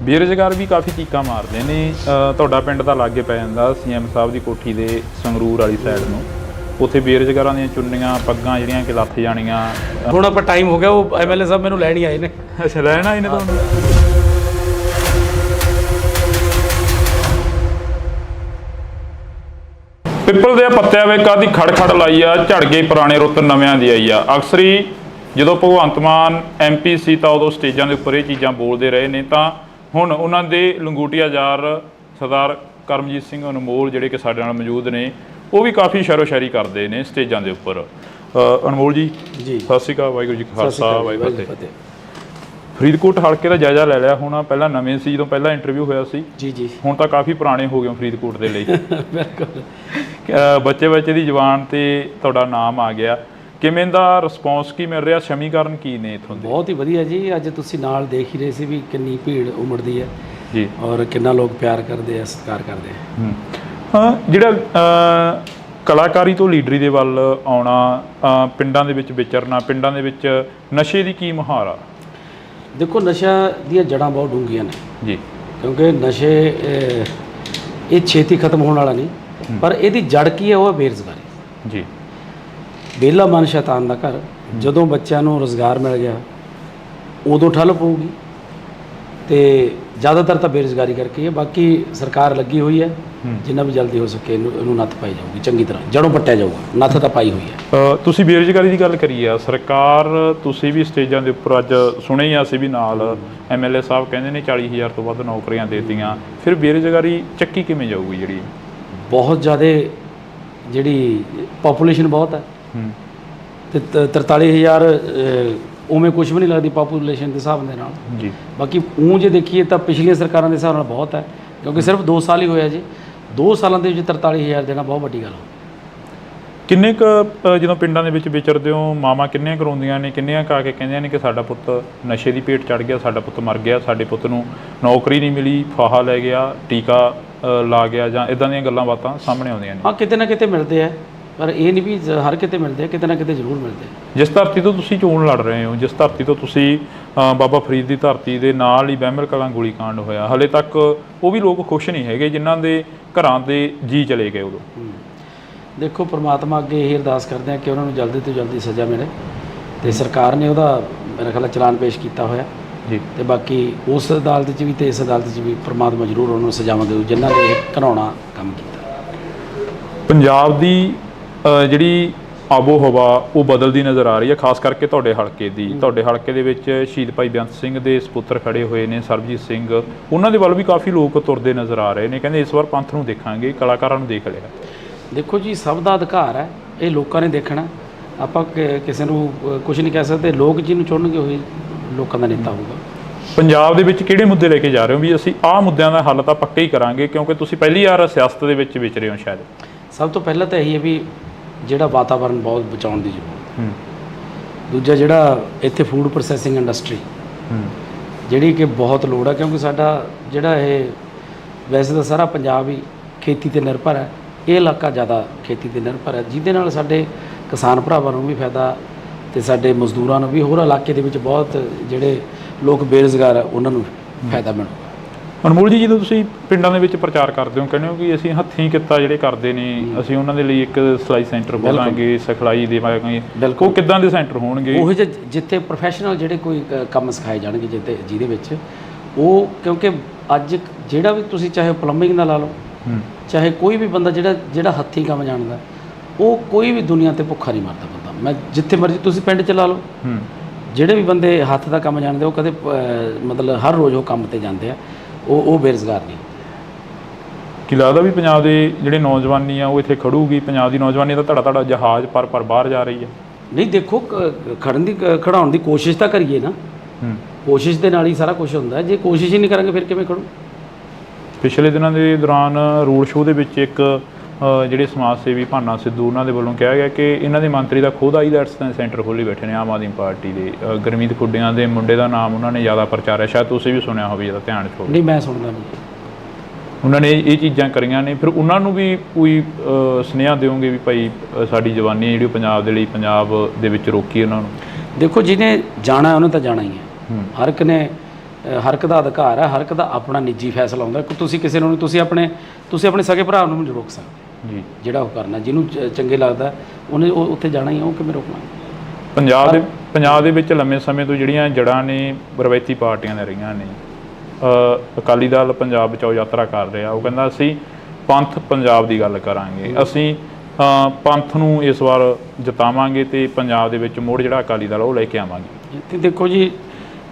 ਬੇਰੁਜ਼ਗਾਰ ਵੀ ਕਾਫੀ ਚੀਕਾਂ ਮਾਰਦੇ ਨੇ। ਤੁਹਾਡਾ ਪਿੰਡ ਤਾਂ ਲਾਗੇ ਪੈ ਜਾਂਦਾ ਸੀਐਮ ਸਾਹਿਬ ਦੀ ਕੋਠੀ ਦੇ ਸੰਗਰੂਰ ਵਾਲੀ ਸਾਈਡ ਨੂੰ, ਉੱਥੇ ਬੇਰੁਜ਼ਗਾਰਾਂ ਦੀਆਂ ਚੁੰਨੀਆਂ ਪੱਗਾਂ ਜਿਹੜੀਆਂ ਕਿ ਲੱਥ ਜਾਣੀਆਂ। ਹੁਣ ਆਪਾਂ ਟਾਈਮ ਹੋ ਗਿਆ, ਉਹ ਐਮਐਲਏ ਸਾਹਿਬ ਮੈਨੂੰ ਲੈਣ ਹੀ ਆਏ ਨੇ। ਅੱਛਾ, ਲੈਣ ਆਏ ਨੇ ਤੁਹਾਨੂੰ? ਪਿੱਪਲ ਦੇ ਪੱਤਿਆਂ ਵੇ ਕਾਦੀ ਖੜ ਲਾਈ ਆ, ਝੜ ਗਈ ਪੁਰਾਣੇ ਰੁੱਤ ਨਵਿਆਂ ਦੀ ਆਈ ਆ। ਅਕਸਰ ਹੀ ਜਦੋਂ ਭਗਵੰਤ ਮਾਨ MP ਸੀ ਤਾਂ ਉਦੋਂ ਸਟੇਜਾਂ ਦੇ ਉੱਪਰ ਇਹ ਚੀਜ਼ਾਂ ਬੋਲਦੇ ਰਹੇ ਨੇ, ਤਾਂ ਹੁਣ ਉਹਨਾਂ ਦੇ ਲੰਗੋਟੀਆ ਯਾਰ ਸਰਦਾਰ ਕਰਮਜੀਤ ਸਿੰਘ ਅਨਮੋਲ ਜਿਹੜੇ ਕਿ ਸਾਡੇ ਨਾਲ ਮੌਜੂਦ ਨੇ, ਉਹ ਵੀ ਕਾਫੀ ਸ਼ਾਇਰੀ ਕਰਦੇ ਨੇ ਸਟੇਜਾਂ ਦੇ ਉੱਪਰ। ਅਨਮੋਲ ਜੀ, ਸਤਿ ਸ਼੍ਰੀ ਅਕਾਲ। ਵਾਹਿਗੁਰੂ ਜੀ ਕਾ ਖਾਲਸਾ, ਵਾਹਿਗੁਰੂ ਜੀ ਕੀ ਫਤਿਹ। ਫਰੀਦਕੋਟ ਹਲਕੇ ਦਾ ਜਾਇਜ਼ਾ ਲੈ ਲਿਆ ਹੋਣਾ? ਪਹਿਲਾਂ ਨਵੇਂ ਸੀ ਜਦੋਂ ਪਹਿਲਾਂ ਇੰਟਰਵਿਊ ਹੋਇਆ ਸੀ। ਜੀ। ਹੁਣ ਤਾਂ ਕਾਫੀ ਪੁਰਾਣੇ ਹੋ ਗਏ ਫਰੀਦਕੋਟ ਦੇ ਲਈ। ਬਿਲਕੁਲ। ਬੱਚੇ ਦੀ ਜ਼ੁਬਾਨ ਤੇ ਤੁਹਾਡਾ ਨਾਮ ਆ ਗਿਆ। ਕਿਵੇਂ ਦਾ ਰਿਸਪੌਂਸ ਕੀ ਮਿਲ ਰਿਹਾ? ਸਮੀਕਰਨ ਕੀ ਨੇ ਇੱਥੋਂ ਦੇ? ਬਹੁਤ ਹੀ ਵਧੀਆ ਜੀ। ਅੱਜ ਤੁਸੀਂ ਨਾਲ ਦੇਖ ਹੀ ਰਹੇ ਸੀ ਵੀ ਕਿੰਨੀ ਭੀੜ ਉਮੜਦੀ ਹੈ ਜੀ, ਔਰ ਕਿੰਨਾ ਲੋਕ ਪਿਆਰ ਕਰਦੇ ਆ, ਸਤਿਕਾਰ ਕਰਦੇ ਆ। ਹਾਂ, ਜਿਹੜਾ ਕਲਾਕਾਰੀ ਤੋਂ ਲੀਡਰੀ ਦੇ ਵੱਲ ਆਉਣਾ, ਪਿੰਡਾਂ ਦੇ ਵਿੱਚ ਵਿਚਰਨਾ, ਪਿੰਡਾਂ ਦੇ ਵਿੱਚ ਨਸ਼ੇ ਦੀ ਕੀ ਮੁਹਾਰ ਆ? ਦੇਖੋ, ਨਸ਼ਾ ਦੀਆਂ ਜੜ੍ਹਾਂ ਬਹੁਤ ਡੂੰਘੀਆਂ ਨੇ ਜੀ, ਕਿਉਂਕਿ ਨਸ਼ੇ ਇਹ ਛੇਤੀ ਖਤਮ ਹੋਣ ਵਾਲਾ ਨਹੀਂ, ਪਰ ਇਹਦੀ ਜੜ ਕੀ ਹੈ? ਉਹ ਹੈ ਬੇਰੁਜ਼ਗਾਰੀ ਜੀ। ਵਿਹਲਾ ਮਨ ਸ਼ੈਤਾਨ ਦਾ ਘਰ। ਜਦੋਂ ਬੱਚਿਆਂ ਨੂੰ ਰੁਜ਼ਗਾਰ ਮਿਲ ਗਿਆ ਉਦੋਂ ਠੱਲ ਪਊਗੀ, ਤੇ ਜ਼ਿਆਦਾਤਰ ਤਾਂ ਬੇਰੁਜ਼ਗਾਰੀ ਕਰਕੇ ਹੈ। ਬਾਕੀ ਸਰਕਾਰ ਲੱਗੀ ਹੋਈ ਹੈ, ਜਿੰਨਾ ਵੀ ਜਲਦੀ ਹੋ ਸਕੇ ਇਹਨੂੰ ਨੱਥ ਪਾਈ ਜਾਊਗੀ, ਚੰਗੀ ਤਰ੍ਹਾਂ ਜੜੋਂ ਪੱਟਿਆ ਜਾਊਗਾ। ਨੱਥ ਤਾਂ ਪਾਈ ਹੋਈ ਹੈ। ਤੁਸੀਂ ਬੇਰੁਜ਼ਗਾਰੀ ਦੀ ਗੱਲ ਕਰੀ ਆ, ਸਰਕਾਰ ਤੁਸੀਂ ਵੀ ਸਟੇਜਾਂ ਦੇ ਉੱਪਰ ਅੱਜ ਸੁਣੇ ਹੀ ਅਸੀਂ ਵੀ ਨਾਲ MLA ਸਾਹਿਬ ਕਹਿੰਦੇ ਨੇ 40,000 ਤੋਂ ਵੱਧ ਨੌਕਰੀਆਂ ਦੇ ਦਿੱਤੀਆਂ। ਫਿਰ ਬੇਰੁਜ਼ਗਾਰੀ ਚੱਕੀ ਕਿਵੇਂ ਜਾਊਗੀ? ਜਿਹੜੀ ਬਹੁਤ ਜ਼ਿਆਦਾ ਜਿਹੜੀ ਪੋਪੂਲੇਸ਼ਨ ਬਹੁਤ ਹੈ, ਤੇ 43,000 ਉਵੇਂ ਕੁਝ ਵੀ ਨਹੀਂ ਲੱਗਦੀ ਪੋਪੂਲੇਸ਼ਨ ਦੇ ਹਿਸਾਬ ਦੇ ਨਾਲ ਜੀ। ਬਾਕੀ ਜੇ ਦੇਖੀਏ ਤਾਂ ਪਿਛਲੀਆਂ ਸਰਕਾਰਾਂ ਦੇ ਹਿਸਾਬ ਨਾਲ ਬਹੁਤ ਹੈ, ਕਿਉਂਕਿ ਸਿਰਫ 2 ਸਾਲ ਹੀ ਹੋਇਆ ਜੀ। 2 ਸਾਲਾਂ ਦੇ ਵਿੱਚ 43,000 ਦੇਣਾ ਬਹੁਤ ਵੱਡੀ ਗੱਲ ਹੋ। ਕਿੰਨੇ ਕੁ ਜਦੋਂ ਪਿੰਡਾਂ ਦੇ ਵਿੱਚ ਵਿਚਰਦੇ ਹੋ, ਮਾਵਾਂ ਕਿੰਨੀਆਂ ਕਰਾਉਂਦੀਆਂ ਨੇ, ਕਿੰਨੀਆਂ ਕਾ ਕੇ ਕਹਿੰਦੀਆਂ ਨੇ ਕਿ ਸਾਡਾ ਪੁੱਤ ਨਸ਼ੇ ਦੀ ਭੇਟ ਚੜ੍ਹ ਗਿਆ, ਸਾਡਾ ਪੁੱਤ ਮਰ ਗਿਆ, ਸਾਡੇ ਪੁੱਤ ਨੂੰ ਨੌਕਰੀ ਨਹੀਂ ਮਿਲੀ, ਫਾਹਾ ਲੈ ਗਿਆ, ਟੀਕਾ ਲਾ ਗਿਆ, ਜਾਂ ਇਦਾਂ ਦੀਆਂ ਗੱਲਾਂ ਬਾਤਾਂ ਸਾਹਮਣੇ ਆਉਂਦੀਆਂ ਨੇ? ਹਾਂ, ਕਿਤੇ ਨਾ ਕਿਤੇ ਮਿਲਦੇ ਆ, ਪਰ ਇਹ ਨਹੀਂ ਵੀ ਹਰ ਕਿਤੇ ਮਿਲਦੇ ਆ, ਕਿਤੇ ਨਾ ਕਿਤੇ ਜ਼ਰੂਰ ਮਿਲਦੇ ਆ। ਜਿਸ ਧਰਤੀ ਤੋਂ ਤੁਸੀਂ ਚੋਣ ਲੜ ਰਹੇ ਹੋ, ਜਿਸ ਧਰਤੀ ਤੋਂ ਤੁਸੀਂ ਬਾਬਾ ਫਰੀਦ ਦੀ ਧਰਤੀ ਦੇ ਨਾਲ ਹੀ ਬਹਿਮਲ ਕਲਾਂ ਗੋਲੀकांड ਹੋਇਆ, ਹਲੇ ਤੱਕ ਉਹ ਵੀ ਲੋਕ ਖੁਸ਼ ਨਹੀਂ ਹੈਗੇ ਜਿਨ੍ਹਾਂ ਦੇ ਘਰਾਂ ਦੇ ਜੀ ਚਲੇ ਗਏ ਉਦੋਂ। ਦੇਖੋ ਪ੍ਰਮਾਤਮਾ ਅੱਗੇ ਇਹ ਅਰਦਾਸ ਕਰਦੇ ਆ ਕਿ ਉਹਨਾਂ ਨੂੰ ਜਲਦੀ ਤੋਂ ਜਲਦੀ ਸਜ਼ਾ ਮਿਲੇ, ਤੇ ਸਰਕਾਰ ਨੇ ਉਹਦਾ ਮੇਰਾ ਖਿਆਲ ਚਲਾਨ ਪੇਸ਼ ਕੀਤਾ ਹੋਇਆ ਜੀ, ਤੇ ਬਾਕੀ ਉਸ ਅਦਾਲਤ 'ਚ ਵੀ ਤੇ ਇਸ ਅਦਾਲਤ 'ਚ ਵੀ ਪ੍ਰਮਾਤਮਾ ਜ਼ਰੂਰ ਉਹਨਾਂ ਨੂੰ ਸਜ਼ਾਵਾਂ ਦੇਊ ਜਿਨ੍ਹਾਂ ਨੇ ਇਹ ਘਿਨਾਉਣਾ ਕੰਮ ਕੀਤਾ। ਪੰਜਾਬ ਦੀ ਜਿਹੜੀ ਆਬੋ ਹਵਾ ਉਹ ਬਦਲਦੀ ਨਜ਼ਰ ਆ ਰਹੀ ਹੈ, ਖਾਸ ਕਰਕੇ ਤੁਹਾਡੇ ਹਲਕੇ ਦੀ। ਤੁਹਾਡੇ ਹਲਕੇ ਦੇ ਵਿੱਚ ਸ਼ਹੀਦ ਭਾਈ ਬੇਅੰਤ ਸਿੰਘ ਦੇ ਸਪੁੱਤਰ ਖੜੇ ਹੋਏ ਨੇ, ਸਰਬਜੀਤ ਸਿੰਘ, ਉਹਨਾਂ ਦੇ ਵੱਲ ਵੀ ਕਾਫੀ ਲੋਕ ਤੁਰਦੇ ਨਜ਼ਰ ਆ ਰਹੇ ਨੇ, ਕਹਿੰਦੇ ਇਸ ਵਾਰ ਪੰਥ ਨੂੰ ਦੇਖਾਂਗੇ, ਕਲਾਕਾਰਾਂ ਨੂੰ ਦੇਖ ਲਿਆ। ਦੇਖੋ ਜੀ, ਸਭ ਦਾ ਅਧਿਕਾਰ ਹੈ, ਇਹ ਲੋਕਾਂ ਨੇ ਦੇਖਣਾ, ਆਪਾਂ ਕਿਸੇ ਨੂੰ ਕੁਝ ਨਹੀਂ ਕਹਿ ਸਕਦੇ। ਲੋਕ ਜਿਹਨੂੰ ਚੁਣਨਗੇ ਉਹੀ ਲੋਕਾਂ ਦਾ ਨੇਤਾ ਹੋਊਗਾ। ਪੰਜਾਬ ਦੇ ਵਿੱਚ ਕਿਹੜੇ ਮੁੱਦੇ ਲੈ ਕੇ ਜਾ ਰਹੇ ਹੋ ਵੀ ਅਸੀਂ ਆਹ ਮੁੱਦਿਆਂ ਦਾ ਹੱਲ ਤਾਂ ਪੱਕਾ ਹੀ ਕਰਾਂਗੇ, ਕਿਉਂਕਿ ਤੁਸੀਂ ਪਹਿਲੀ ਵਾਰ ਸਿਆਸਤ ਦੇ ਵਿੱਚ ਵਿਚਰੇ ਹੋ ਸ਼ਾਇਦ? ਸਭ ਤੋਂ ਪਹਿਲਾਂ ਤਾਂ ਇਹੀ ਹੈ ਵੀ ਜਿਹੜਾ ਵਾਤਾਵਰਨ ਬਹੁਤ ਬਚਾਉਣ ਦੀ ਜ਼ਰੂਰਤ ਹੈ। ਦੂਜਾ ਜਿਹੜਾ ਇੱਥੇ ਫੂਡ ਪ੍ਰੋਸੈਸਿੰਗ ਇੰਡਸਟਰੀ ਜਿਹੜੀ ਕਿ ਬਹੁਤ ਲੋੜ ਹੈ, ਕਿਉਂਕਿ ਸਾਡਾ ਜਿਹੜਾ ਇਹ ਵੈਸੇ ਤਾਂ ਸਾਰਾ ਪੰਜਾਬ ਹੀ ਖੇਤੀ 'ਤੇ ਨਿਰਭਰ ਹੈ, ਇਹ ਇਲਾਕਾ ਜ਼ਿਆਦਾ ਖੇਤੀ 'ਤੇ ਨਿਰਭਰ ਹੈ, ਜਿਹਦੇ ਨਾਲ ਸਾਡੇ ਕਿਸਾਨ ਭਰਾਵਾਂ ਨੂੰ ਵੀ ਫਾਇਦਾ ਤੇ ਸਾਡੇ ਮਜ਼ਦੂਰਾਂ ਨੂੰ ਵੀ, ਹੋਰ ਇਲਾਕੇ ਦੇ ਵਿੱਚ ਬਹੁਤ ਜਿਹੜੇ ਲੋਕ ਬੇਰੁਜ਼ਗਾਰ ਹੈ ਉਹਨਾਂ ਨੂੰ ਫਾਇਦਾ ਮਿਲੂਗਾ। ਅਨਮੋਲ ਜੀ, ਜਦੋਂ ਤੁਸੀਂ ਪਿੰਡਾਂ ਦੇ ਵਿੱਚ ਪ੍ਰਚਾਰ ਕਰਦੇ ਹੋ, ਕਹਿੰਦੇ ਹੋ ਕਿ ਅਸੀਂ ਹੱਥੀਂ ਕਿੱਤਾ ਜਿਹੜੇ ਕਰਦੇ ਨੇ, ਅਸੀਂ ਉਹਨਾਂ ਦੇ ਲਈ ਇੱਕ ਸਿਲਾਈ ਸੈਂਟਰ ਖੋਲਾਂਗੇ, ਸਿਖਲਾਈ ਦੇਵਾਂਗੇ, ਉਹ ਕਿੱਦਾਂ ਦੇ ਸੈਂਟਰ ਹੋਣਗੇ? ਉਹ ਜਿੱਥੇ ਪ੍ਰੋਫੈਸ਼ਨਲ ਜਿਹੜੇ ਕੋਈ ਕੰਮ ਸਿਖਾਏ ਜਾਣਗੇ, ਜਿਹਦੇ ਵਿੱਚ ਉਹ, ਕਿਉਂਕਿ ਅੱਜ ਜਿਹੜਾ ਵੀ ਤੁਸੀਂ ਚਾਹੇ ਪਲੰਬਿੰਗ ਦਾ ਲਾ ਲਓ, ਚਾਹੇ ਕੋਈ ਵੀ ਬੰਦਾ ਜਿਹੜਾ ਹੱਥੀਂ ਕੰਮ ਜਾਣਦਾ, ਉਹ ਕੋਈ ਵੀ ਦੁਨੀਆ ਤੇ ਭੁੱਖਾ ਨਹੀਂ ਮਰਦਾ ਬੰਦਾ। ਮੈਂ ਜਿੱਥੇ ਮਰਜ਼ੀ ਤੁਸੀਂ ਪਿੰਡ 'ਚ ਲਾ ਲਓ, ਜਿਹੜੇ ਵੀ ਬੰਦੇ ਹੱਥ ਦਾ ਕੰਮ ਜਾਣਦੇ ਉਹ ਕਦੇ ਮਤਲਬ ਹਰ ਰੋਜ਼ ਉਹ ਕੰਮ ਤੇ ਜਾਂਦੇ ਆ, ਉਹ ਬੇਰੁਜ਼ਗਾਰ ਨਹੀਂ। ਕੀ ਲੱਗਦਾ ਵੀ ਪੰਜਾਬ ਦੇ ਜਿਹੜੇ ਨੌਜਵਾਨੀ ਆ ਉਹ ਇੱਥੇ ਖੜੂਗੀ? ਪੰਜਾਬ ਦੀ ਨੌਜਵਾਨੀ ਦਾ ਧੜਾ ਜਹਾਜ਼ ਪਰ ਬਾਹਰ ਜਾ ਰਹੀ ਹੈ। ਨਹੀਂ, ਦੇਖੋ ਖੜਾਉਣ ਦੀ ਕੋਸ਼ਿਸ਼ ਤਾਂ ਕਰੀਏ ਨਾ, ਕੋਸ਼ਿਸ਼ ਦੇ ਨਾਲ ਹੀ ਸਾਰਾ ਕੁਝ ਹੁੰਦਾ। ਜੇ ਕੋਸ਼ਿਸ਼ ਹੀ ਨਹੀਂ ਕਰਾਂਗੇ ਫਿਰ ਕਿਵੇਂ ਖੜੂ? ਪਿਛਲੇ ਦਿਨਾਂ ਦੇ ਦੌਰਾਨ ਰੋਡ ਸ਼ੋਅ ਦੇ ਵਿੱਚ ਇੱਕ ਜਿਹੜੇ ਸਮਾਜ ਸੇਵੀ ਭਾਨਾ ਸਿੱਧੂ, ਉਹਨਾਂ ਦੇ ਵੱਲੋਂ ਕਿਹਾ ਗਿਆ ਕਿ ਇਹਨਾਂ ਦੇ ਮੰਤਰੀ ਦਾ ਖੁਦ ਆਈਲੈਟਸ ਦਾ ਸੈਂਟਰ ਖੋਲ੍ਹੀ ਬੈਠੇ ਨੇ ਆਮ ਆਦਮੀ ਪਾਰਟੀ ਦੇ। ਗੁਰਮੀਤ ਖੁੱਡੀਆਂ ਦੇ ਮੁੰਡੇ ਦਾ ਨਾਮ ਉਹਨਾਂ ਨੇ ਜ਼ਿਆਦਾ ਪ੍ਰਚਾਰਿਆ, ਸ਼ਾਇਦ ਤੁਸੀਂ ਵੀ ਸੁਣਿਆ ਹੋਵੇ, ਜਿਹਦਾ ਧਿਆਨ 'ਚ ਹੋਵੇ। ਨਹੀਂ, ਮੈਂ ਸੁਣਦਾ ਨਹੀਂ। ਉਹਨਾਂ ਨੇ ਇਹ ਚੀਜ਼ਾਂ ਕਰੀਆਂ ਨੇ, ਫਿਰ ਉਹਨਾਂ ਨੂੰ ਵੀ ਕੋਈ ਸੁਨੇਹਾ ਦਿਓਗੇ ਵੀ ਭਾਈ ਸਾਡੀ ਜਵਾਨੀ ਜਿਹੜੀ ਪੰਜਾਬ ਦੇ ਲਈ, ਪੰਜਾਬ ਦੇ ਵਿੱਚ ਰੋਕੀ ਉਹਨਾਂ ਨੂੰ? ਦੇਖੋ, ਜਿਹਨੇ ਜਾਣਾ ਉਹਨੇ ਤਾਂ ਜਾਣਾ ਹੀ ਹੈ। ਹਰ ਇੱਕ ਦਾ ਅਧਿਕਾਰ ਹੈ, ਹਰ ਇੱਕ ਦਾ ਆਪਣਾ ਨਿੱਜੀ ਫੈਸਲਾ ਹੁੰਦਾ। ਤੁਸੀਂ ਕਿਸੇ ਨੂੰ ਤੁਸੀਂ ਆਪਣੇ ਸਕੇ ਭਰਾ ਨੂੰ ਨਹੀਂ ਰੋਕ ਸਕਦੇ ਜੀ। ਜਿਹੜਾ ਉਹ ਕਰਨਾ, ਜਿਹਨੂੰ ਚੰਗੇ ਲੱਗਦਾ ਉਹਨੇ ਉੱਥੇ ਜਾਣਾ ਹੀ ਹੈ, ਉਹ ਕਿਵੇਂ ਰੋਕਣਾ? ਪੰਜਾਬ ਦੇ ਵਿੱਚ ਲੰਮੇ ਸਮੇਂ ਤੋਂ ਜਿਹੜੀਆਂ ਜੜ੍ਹਾਂ ਨੇ ਰਵਾਇਤੀ ਪਾਰਟੀਆਂ ਦੀਆਂ ਰਹੀਆਂ ਨੇ। ਅਕਾਲੀ ਦਲ ਪੰਜਾਬ ਬਚਾਓ ਯਾਤਰਾ ਕਰ ਰਿਹਾ, ਉਹ ਕਹਿੰਦਾ ਅਸੀਂ ਪੰਥ ਪੰਜਾਬ ਦੀ ਗੱਲ ਕਰਾਂਗੇ, ਅਸੀਂ ਪੰਥ ਨੂੰ ਇਸ ਵਾਰ ਜਿਤਾਵਾਂਗੇ ਤੇ ਪੰਜਾਬ ਦੇ ਵਿੱਚ ਮੁੜ ਜਿਹੜਾ ਅਕਾਲੀ ਦਲ ਉਹ ਲੈ ਕੇ ਆਵਾਂਗੇ। ਤੇ ਦੇਖੋ ਜੀ,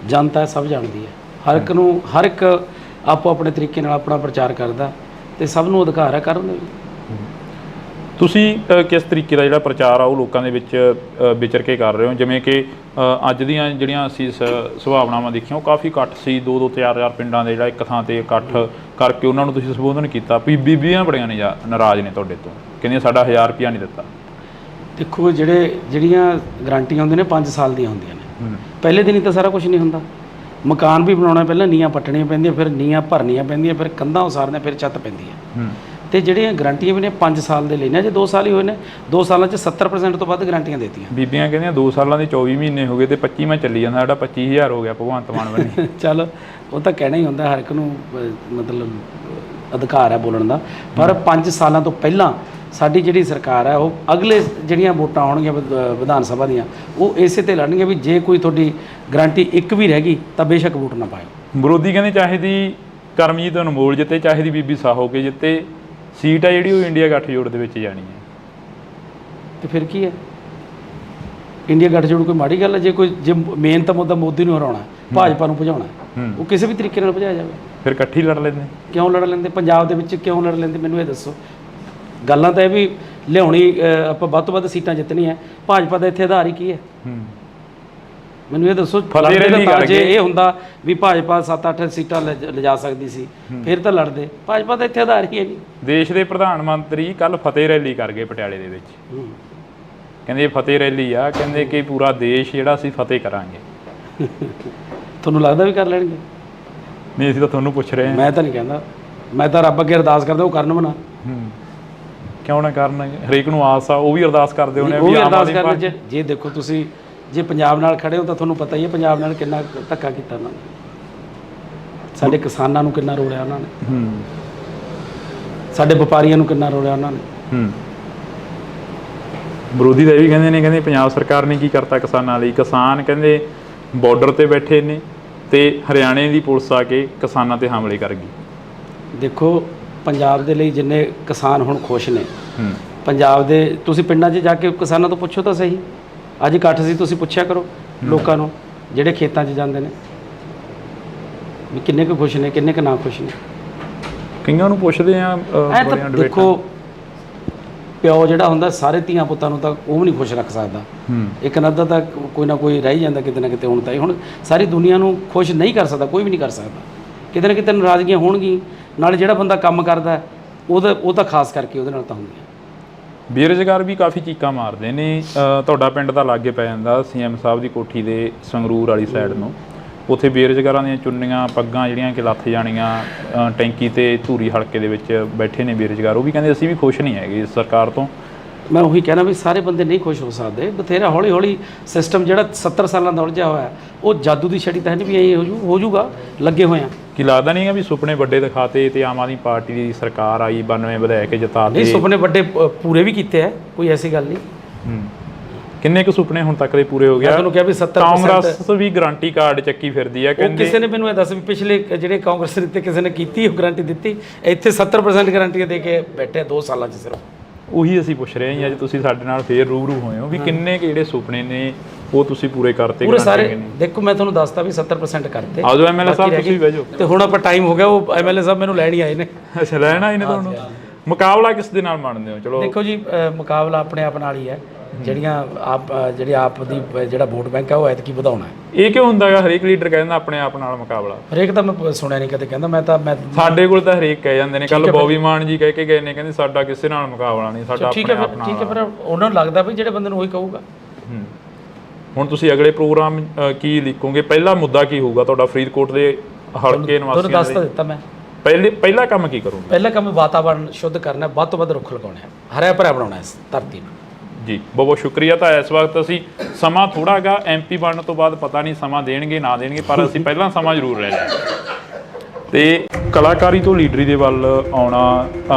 ਜਨਤਾ ਸਭ ਜਾਣਦੀ ਹੈ, ਹਰ ਇੱਕ ਆਪੋ ਆਪਣੇ ਤਰੀਕੇ ਨਾਲ ਆਪਣਾ ਪ੍ਰਚਾਰ ਕਰਦਾ ਤੇ ਸਭ ਨੂੰ ਅਧਿਕਾਰ ਹੈ ਕਰਨ ਦਾ। ਤੁਸੀਂ ਕਿਸ ਤਰੀਕੇ ਦਾ ਜਿਹੜਾ ਪ੍ਰਚਾਰ ਆ ਉਹ ਲੋਕਾਂ ਦੇ ਵਿੱਚ ਵਿਚਰ ਕੇ ਕਰ ਰਹੇ ਹੋ? ਜਿਵੇਂ ਕਿ ਅੱਜ ਦੀਆਂ ਜਿਹੜੀਆਂ ਅਸੀਂ ਸੁਭਾਵਨਾਵਾਂ ਦੇਖੀਆਂ, ਉਹ ਕਾਫੀ ਇਕੱਠ ਸੀ, 2-2 4-4 ਪਿੰਡਾਂ ਦੇ ਜਿਹੜਾ ਇੱਕ ਥਾਂ ਤੇ ਇਕੱਠ ਕਰਕੇ ਉਹਨਾਂ ਨੂੰ ਤੁਸੀਂ ਸੰਬੋਧਨ ਕੀਤਾ। ਬੀਬੀਆਂ ਬੜੀਆਂ ਨੇ ਨਾਰਾਜ਼ ਨੇ ਤੁਹਾਡੇ ਤੋਂ, ਕਹਿੰਦੀਆਂ ਸਾਡਾ 1000 ਰੁਪਇਆ ਨਹੀਂ ਦਿੱਤਾ। ਦੇਖੋ, ਜਿਹੜੀਆਂ ਗਰੰਟੀਆਂ ਹੁੰਦੀਆਂ ਨੇ 5 ਸਾਲ ਦੀਆਂ ਹੁੰਦੀਆਂ ਨੇ। ਪਹਿਲੇ ਦਿਨ ਹੀ ਤਾਂ ਸਾਰਾ ਕੁਝ ਨਹੀਂ ਹੁੰਦਾ। ਮਕਾਨ ਵੀ ਬਣਾਉਣਾ, ਪਹਿਲਾਂ ਨੀਆਂ ਪੱਟਣੀਆਂ ਪੈਂਦੀਆਂ, ਫਿਰ ਨੀਆਂ ਭਰਨੀਆਂ ਪੈਂਦੀਆਂ, ਫਿਰ ਕੰਧਾਂ ਉਸਾਰਨੀਆਂ, ਫਿਰ ਛੱਤ ਪੈਂਦੀ ਹੈ। ਤੇ ਜਿਹੜੀਆਂ ਗਰੰਟੀਆਂ ਵੀ ਨੇ 5 ਸਾਲ ਦੇ ਲੈਣੇ, ਜੇ 2 ਸਾਲ ਹੀ ਹੋਏ ਨੇ, 2 ਸਾਲਾਂ 'ਚ 70% ਤੋਂ ਵੱਧ ਗਰੰਟੀਆਂ ਦੇਤੀਆਂ। ਬੀਬੀਆਂ ਕਹਿੰਦੀਆਂ 2 ਸਾਲਾਂ ਦੇ 24 ਮਹੀਨੇ ਹੋ ਗਏ ਤੇ 25ਵਾਂ ਚੱਲੀ ਜਾਂਦਾ, ਸਾਡਾ 25000 ਹੋ ਗਿਆ ਭਗਵੰਤ ਮਾਨ ਬਣੇ। ਚੱਲ, ਉਹ ਤਾਂ ਕਹਿਣਾ ਹੀ ਹੁੰਦਾ, ਹਰ ਇੱਕ ਨੂੰ ਮਤਲਬ ਅਧਿਕਾਰ ਹੈ ਬੋਲਣ ਦਾ। ਪਰ 5 ਸਾਲਾਂ ਤੋਂ ਪਹਿਲਾਂ ਸਾਡੀ ਜਿਹੜੀ ਸਰਕਾਰ ਹੈ, ਉਹ ਅਗਲੇ ਜਿਹੜੀਆਂ ਵੋਟਾਂ ਆਉਣਗੀਆਂ ਵਿਧਾਨ ਸਭਾ ਦੀਆਂ, ਉਹ ਇਸੇ ਤੇ ਲੜਨਗੇ ਵੀ ਜੇ ਕੋਈ ਤੁਹਾਡੀ ਗਰੰਟੀ ਇੱਕ ਵੀ ਰਹਿ ਗਈ ਤਾਂ ਬੇਸ਼ੱਕ ਵੋਟ ਨਾ ਪਾਇਓ। ਵਿਰੋਧੀ ਕਹਿੰਦੇ ਚਾਹੇ ਦੀ ਕਰਮਜੀਤ ਅਨਮੋਲ ਜਿੱਤੇ, ਚਾਹੇ ਦੀ ਬੀਬੀ ਸਾਹੋ ਕੇ ਜਿੱਤੇ, ਸੀਟ ਆ ਜਿਹੜੀ ਉਹ ਇੰਡੀਆ ਗੱਠਜੋੜ ਦੇ ਵਿੱਚ ਜਾਣੀ ਹੈ। ਤੇ ਫਿਰ ਕੀ ਹੈ? ਇੰਡੀਆ ਗੱਠਜੋੜ ਕੋਈ ਮਾੜੀ ਗੱਲ ਹੈ? ਜੇ ਮੇਨ ਤਾਂ ਮੁੱਦਾ ਮੋਦੀ ਨੂੰ ਹਰਾਉਣਾ, ਭਾਜਪਾ ਨੂੰ ਭਜਾਉਣਾ, ਉਹ ਕਿਸੇ ਵੀ ਤਰੀਕੇ ਨਾਲ ਭਜਾਇਆ ਜਾਵੇ। ਫਿਰ ਇਕੱਠੀ ਲੜ ਲੈਂਦੇ? ਕਿਉਂ ਲੜ ਲੈਂਦੇ? ਪੰਜਾਬ ਦੇ ਵਿੱਚ ਕਿਉਂ ਲੜ ਲੈਂਦੇ? ਮੈਨੂੰ ਇਹ ਦੱਸੋ। ਗੱਲਾਂ ਤਾਂ ਇਹ ਵੀ ਲਿਆਉਣੀ, ਆਪਾਂ ਵੱਧ ਤੋਂ ਵੱਧ ਸੀਟਾਂ ਜਿੱਤਣੀਆਂ, ਭਾਜਪਾ ਦਾ ਇੱਥੇ ਆਧਾਰ ਹੀ ਕੀ ਹੈ? ਮੈਨੂੰ ਇਹ ਦੱਸੋ। ਜੇ ਇਹ ਹੁੰਦਾ ਵੀ ਭਾਜਪਾ 7-8 ਸੀਟਾਂ ਲਿਜਾ ਸਕਦੀ ਸੀ, ਫਿਰ ਤਾਂ ਲੜਦੇ। ਭਾਜਪਾ ਦਾ ਇੱਥੇ ਆਧਾਰ ਹੀ ਹੈ ਨਹੀਂ। ਦੇਸ਼ ਦੇ ਪ੍ਰਧਾਨ ਮੰਤਰੀ ਕੱਲ ਫਤਿਹ ਰੈਲੀ ਕਰ ਗਏ ਪਟਿਆਲੇ ਦੇ ਵਿੱਚ, ਕਹਿੰਦੇ ਫਤਿਹ ਰੈਲੀ ਆ, ਕਹਿੰਦੇ ਕਿ ਪੂਰਾ ਦੇਸ਼ ਜਿਹੜਾ ਅਸੀਂ ਫਤਿਹ ਕਰਾਂਗੇ। ਤੁਹਾਨੂੰ ਲੱਗਦਾ ਵੀ ਕਰ ਲੈਣਗੇ? ਨਹੀਂ, ਅਸੀਂ ਤਾਂ ਤੁਹਾਨੂੰ ਪੁੱਛ ਰਹੇ ਹਾਂ। ਮੈਂ ਤਾਂ ਨਹੀਂ ਕਹਿੰਦਾ, ਮੈਂ ਤਾਂ ਰੱਬ ਅੱਗੇ ਅਰਦਾਸ ਕਰਦਾ ਉਹ ਕਰਨ ਬਣਾ। ਕਿਉਂ ਨਾ ਕਰਨ? ਹਰੇਕ ਨੂੰ ਆਸ ਆ, ਉਹ ਵੀ ਅਰਦਾਸ ਕਰਦੇ ਹੋਣੇ। ਉਹ ਵੀ ਅਰਦਾਸ ਕਰਨ। ਜੇ ਦੇਖੋ ਤੁਸੀਂ ਜੇ ਪੰਜਾਬ ਨਾਲ ਖੜੇ ਹੋ ਤਾਂ ਤੁਹਾਨੂੰ ਪਤਾ ਹੀ ਹੈ ਪੰਜਾਬ ਨਾਲ ਕਿੰਨਾ ਧੱਕਾ ਕੀਤਾ ਉਹਨਾਂ ਨੇ, ਸਾਡੇ ਕਿਸਾਨਾਂ ਨੂੰ ਕਿੰਨਾ ਰੋਲਿਆ ਉਹਨਾਂ ਨੇ, ਸਾਡੇ ਵਪਾਰੀਆਂ ਨੂੰ ਕਿੰਨਾ ਰੋਲਿਆ ਉਹਨਾਂ ਨੇ। ਵਿਰੋਧੀ ਤਾਂ ਇਹ ਵੀ ਕਹਿੰਦੇ ਪੰਜਾਬ ਸਰਕਾਰ ਨੇ ਕੀ ਕਰਤਾ ਕਿਸਾਨਾਂ ਲਈ। ਕਿਸਾਨ ਕਹਿੰਦੇ ਬਾਰਡਰ ਤੇ ਬੈਠੇ ਨੇ ਤੇ ਹਰਿਆਣੇ ਦੀ ਪੁਲਿਸ ਆ ਕੇ ਕਿਸਾਨਾਂ ਤੇ ਹਮਲੇ ਕਰ ਗਈ। ਦੇਖੋ ਪੰਜਾਬ ਦੇ ਲਈ ਜਿੰਨੇ ਕਿਸਾਨ ਹੁਣ ਖੁਸ਼ ਨੇ, ਪੰਜਾਬ ਦੇ ਤੁਸੀਂ ਪਿੰਡਾਂ 'ਚ ਜਾ ਕੇ ਕਿਸਾਨਾਂ ਤੋਂ ਪੁੱਛੋ ਤਾਂ ਸਹੀ। ਅੱਜ ਇਕੱਠ ਸੀ, ਤੁਸੀਂ ਪੁੱਛਿਆ ਕਰੋ ਲੋਕਾਂ ਨੂੰ ਜਿਹੜੇ ਖੇਤਾਂ 'ਚ ਜਾਂਦੇ ਨੇ ਵੀ ਕਿੰਨੇ ਕੁ ਖੁਸ਼ ਨੇ, ਕਿੰਨੇ ਕੁ ਨਾ ਖੁਸ਼ ਨੇ। ਕਈਆਂ ਨੂੰ ਪੁੱਛਦੇ ਆ ਐ ਤਾਂ ਦੇਖੋ ਪਿਓ ਜਿਹੜਾ ਹੁੰਦਾ ਸਾਰੇ ਧੀਆਂ ਪੁੱਤਾਂ ਨੂੰ ਤਾਂ ਉਹ ਵੀ ਨਹੀਂ ਖੁਸ਼ ਰੱਖ ਸਕਦਾ। ਇੱਕ ਨੱਦਾ ਤਾਂ ਕੋਈ ਨਾ ਕੋਈ ਰਹਿ ਜਾਂਦਾ ਕਿਤੇ ਨਾ ਕਿਤੇ। ਹੁਣ ਸਾਰੀ ਦੁਨੀਆ ਨੂੰ ਖੁਸ਼ ਨਹੀਂ ਕਰ ਸਕਦਾ, ਕੋਈ ਵੀ ਨਹੀਂ ਕਰ ਸਕਦਾ। ਕਿਤੇ ਨਾ ਕਿਤੇ ਨਾਰਾਜ਼ਗੀਆਂ ਹੋਣਗੀਆਂ। ਨਾਲ ਜਿਹੜਾ ਬੰਦਾ ਕੰਮ ਕਰਦਾ ਉਹ ਤਾਂ ਖਾਸ ਕਰਕੇ ਉਹਦੇ ਨਾਲ ਤਾਂ ਹੁੰਦੀਆਂ। ਬੇਰੁਜ਼ਗਾਰ ਵੀ ਕਾਫੀ ਚੀਕਾਂ ਮਾਰਦੇ ਨੇ। ਤੁਹਾਡਾ ਪਿੰਡ ਤਾਂ ਲਾਗੇ ਪੈ ਜਾਂਦਾ CM ਸਾਹਿਬ ਦੀ ਕੋਠੀ ਦੇ ਸੰਗਰੂਰ ਵਾਲੀ ਸਾਈਡ ਨੂੰ। ਉੱਥੇ ਬੇਰੁਜ਼ਗਾਰਾਂ ਦੀਆਂ ਚੁੰਨੀਆਂ ਪੱਗਾਂ ਜਿਹੜੀਆਂ ਕਿ ਲੱਥ ਜਾਣੀਆਂ, ਟੈਂਕੀ ਤੇ ਧੂਰੀ ਹਲਕੇ ਦੇ ਵਿੱਚ ਬੈਠੇ ਨੇ ਬੇਰੁਜ਼ਗਾਰ। ਉਹ ਵੀ ਕਹਿੰਦੇ ਅਸੀਂ ਵੀ ਖੁਸ਼ ਨਹੀਂ ਹੈਗੇ ਇਸ ਸਰਕਾਰ ਤੋਂ। ਮੈਂ ਉਹੀ ਕਹਿਣਾ ਵੀ ਸਾਰੇ ਬੰਦੇ ਨਹੀਂ ਖੁਸ਼ ਹੋ ਸਕਦੇ। ਬਥੇਰਾ ਹੌਲੀ ਹੌਲੀ ਸਿਸਟਮ ਜਿਹੜਾ 70 ਸਾਲਾਂ ਦਾ ਉਲਝਿਆ ਹੋਇਆ ਉਹ ਜਾਦੂ ਦੀ ਛੜੀ ਤਾਂ ਨਹੀਂ ਵੀ ਇਹ ਹੋ ਜੂਗਾ। ਲੱਗੇ ਹੋਏ ਆ। ਕੀ ਲੱਗਦਾ ਨਹੀਂ ਹੈ ਵੀ ਸੁਪਨੇ ਵੱਡੇ ਦਿਖਾਤੇ ਤੇ ਆਮ ਆਦਮੀ ਪਾਰਟੀ ਦੀ ਸਰਕਾਰ ਆਈ 92 ਵਿਧਾਇਕ ਜਿਤਾਤੇ? ਨਹੀਂ, ਸੁਪਨੇ ਵੱਡੇ ਪੂਰੇ ਵੀ ਕੀਤੇ ਆ, ਕੋਈ ਐਸੀ ਗੱਲ ਨਹੀਂ। ਕਿੰਨੇ ਕੁ ਸੁਪਨੇ ਹੁਣ ਤੱਕ ਦੇ ਪੂਰੇ ਹੋ ਗਿਆ? ਤੁਹਾਨੂੰ ਕਿਹਾ ਵੀ 70% ਕਾਂਗਰਸ ਵੀ ਗਾਰੰਟੀ ਕਾਰਡ ਚੱਕੀ ਫਿਰਦੀ ਆ ਕਹਿੰਦੇ। ਕਿਸੇ ਨੇ ਮੈਨੂੰ ਇਹ ਦੱਸ ਵੀ ਪਿਛਲੇ ਜਿਹੜੇ ਕਾਂਗਰਸ ਦੇ ਉੱਤੇ ਕਿਸੇ ਨੇ ਕੀਤੀ ਉਹ ਗਾਰੰਟੀ ਦਿੱਤੀ? ਇੱਥੇ 70% ਗਾਰੰਟੀਆਂ ਦੇ ਕੇ ਬੈਠੇ 2 ਸਾਲਾਂ 'ਚ ਸਿਰਫ। ਉਹੀ ਅਸੀਂ ਪੁੱਛ ਰਹੇ ਹਾਂ ਅੱਜ ਤੁਸੀਂ ਸਾਡੇ ਨਾਲ ਫੇਰ ਰੂਬਰੂ ਹੋਏ ਹੋ ਵੀ ਕਿੰਨੇ ਕਿ ਜਿਹੜੇ ਸੁਪਨੇ ਨੇ ਉਹ ਤੁਸੀਂ ਪੂਰੇ ਕਰਤੇ? ਪੂਰੇ ਸਾਰੇ। ਦੇਖੋ ਮੈਂ ਤੁਹਾਨੂੰ ਦੱਸਦਾ ਵੀ 70% ਕਰਤੇ। ਆਜੋ MLA ਸਾਹਿਬ ਤੁਸੀਂ ਵੀ ਬਹਿ ਜਾਓ। ਤੇ ਹੁਣ ਆਪਾਂ ਟਾਈਮ ਹੋ ਗਿਆ, ਉਹ MLA ਸਾਹਿਬ ਮੈਨੂੰ ਲੈਣ ਹੀ ਆਏ ਨੇ। ਅੱਛਾ, ਲੈਣ ਆਏ ਨੇ ਤੁਹਾਨੂੰ। ਮੁਕਾਬਲਾ ਕਿਸ ਦੇ ਨਾਲ ਮੰਨਦੇ ਹੋ? ਚਲੋ ਦੇਖੋ ਜੀ, ਮੁਕਾਬਲਾ ਆਪਣੇ ਆਪ ਨਾਲ ਹੀ ਹੈ। ਜਿਹੜੇ ਆਪ ਦੀ ਜਿਹੜਾ ਵੋਟ ਬੈਂਕ ਹੈ ਉਹ ਐਤਕੀ ਵਧਾਉਣਾ ਹੈ। ਇਹ ਕਿਉਂ ਹੁੰਦਾ ਹੈਗਾ? ਹਰੇਕ ਲੀਡਰ ਕਹਿੰਦਾ ਆਪਣੇ ਆਪ ਨਾਲ ਮੁਕਾਬਲਾ। ਹਰੇਕ ਤਾਂ ਮੈਂ ਸੁਣਿਆ ਨਹੀਂ ਕਦੇ ਕਹਿੰਦਾ। ਮੈਂ ਸਾਡੇ ਕੋਲ ਤਾਂ ਹਰੇਕ ਕਹਿ ਜਾਂਦੇ ਨੇ। ਕੱਲ ਬੋਬੀ ਮਾਨ ਜੀ ਕਹਿ ਕੇ ਗਏ ਨੇ, ਕਹਿੰਦੇ ਸਾਡਾ ਕਿਸੇ ਨਾਲ ਮੁਕਾਬਲਾ ਨਹੀਂ, ਸਾਡਾ ਆਪਣੇ ਆਪ ਨਾਲ। ਠੀਕ ਹੈ, ਪਰ ਉਹਨਾਂ ਨੂੰ ਲੱਗਦਾ ਵੀ ਜਿਹੜੇ ਬੰਦੇ ਨੂੰ ਉਹੀ ਕਹੂਗਾ। ਹੁਣ ਤੁਸੀਂ ਅਗਲੇ ਪ੍ਰੋਗਰਾਮ ਕੀ ਲਿਖੋਗੇ? ਪਹਿਲਾ ਮੁੱਦਾ ਕੀ ਹੋਊਗਾ ਤੁਹਾਡਾ ਫਰੀਦਕੋਟ ਦੇ ਹਲਕੇ ਨਿਵਾਸੀਆਂ ਤੁਹਾਨੂੰ ਦੱਸ ਤਾਂ ਦਿੱਤਾ ਮੈਂ। ਪਹਿਲਾ ਕੰਮ ਕੀ ਕਰੋਗੇ? ਪਹਿਲਾ ਕੰਮ ਵਾਤਾਵਰਣ ਸ਼ੁੱਧ ਕਰਨਾ, ਵੱਧ ਤੋਂ ਵੱਧ ਰੁੱਖ ਲਗਾਉਣੇ, ਹਰਿਆ ਭਰਿਆ ਬਣਾਉਣਾ ਇਸ ਧਰਤੀ ਨੂੰ। ਜੀ ਬਹੁਤ ਬਹੁਤ ਸ਼ੁਕਰੀਆ। ਤਾਂ ਇਸ ਵਕਤ ਅਸੀਂ ਸਮਾਂ ਥੋੜਾ ਗਾ MP ਬਣਨ ਤੋਂ ਬਾਅਦ ਪਤਾ ਨਹੀਂ ਸਮਾਂ ਦੇਣਗੇ ਨਾ ਦੇਣਗੇ, ਪਰ ਅਸੀਂ ਪਹਿਲਾਂ ਸਮਾਂ ਜ਼ਰੂਰ ਲੈ ਲਿਆ। ਤੇ ਕਲਾਕਾਰੀ ਤੋਂ ਲੀਡਰੀ ਦੇ ਵੱਲ ਆਉਣਾ,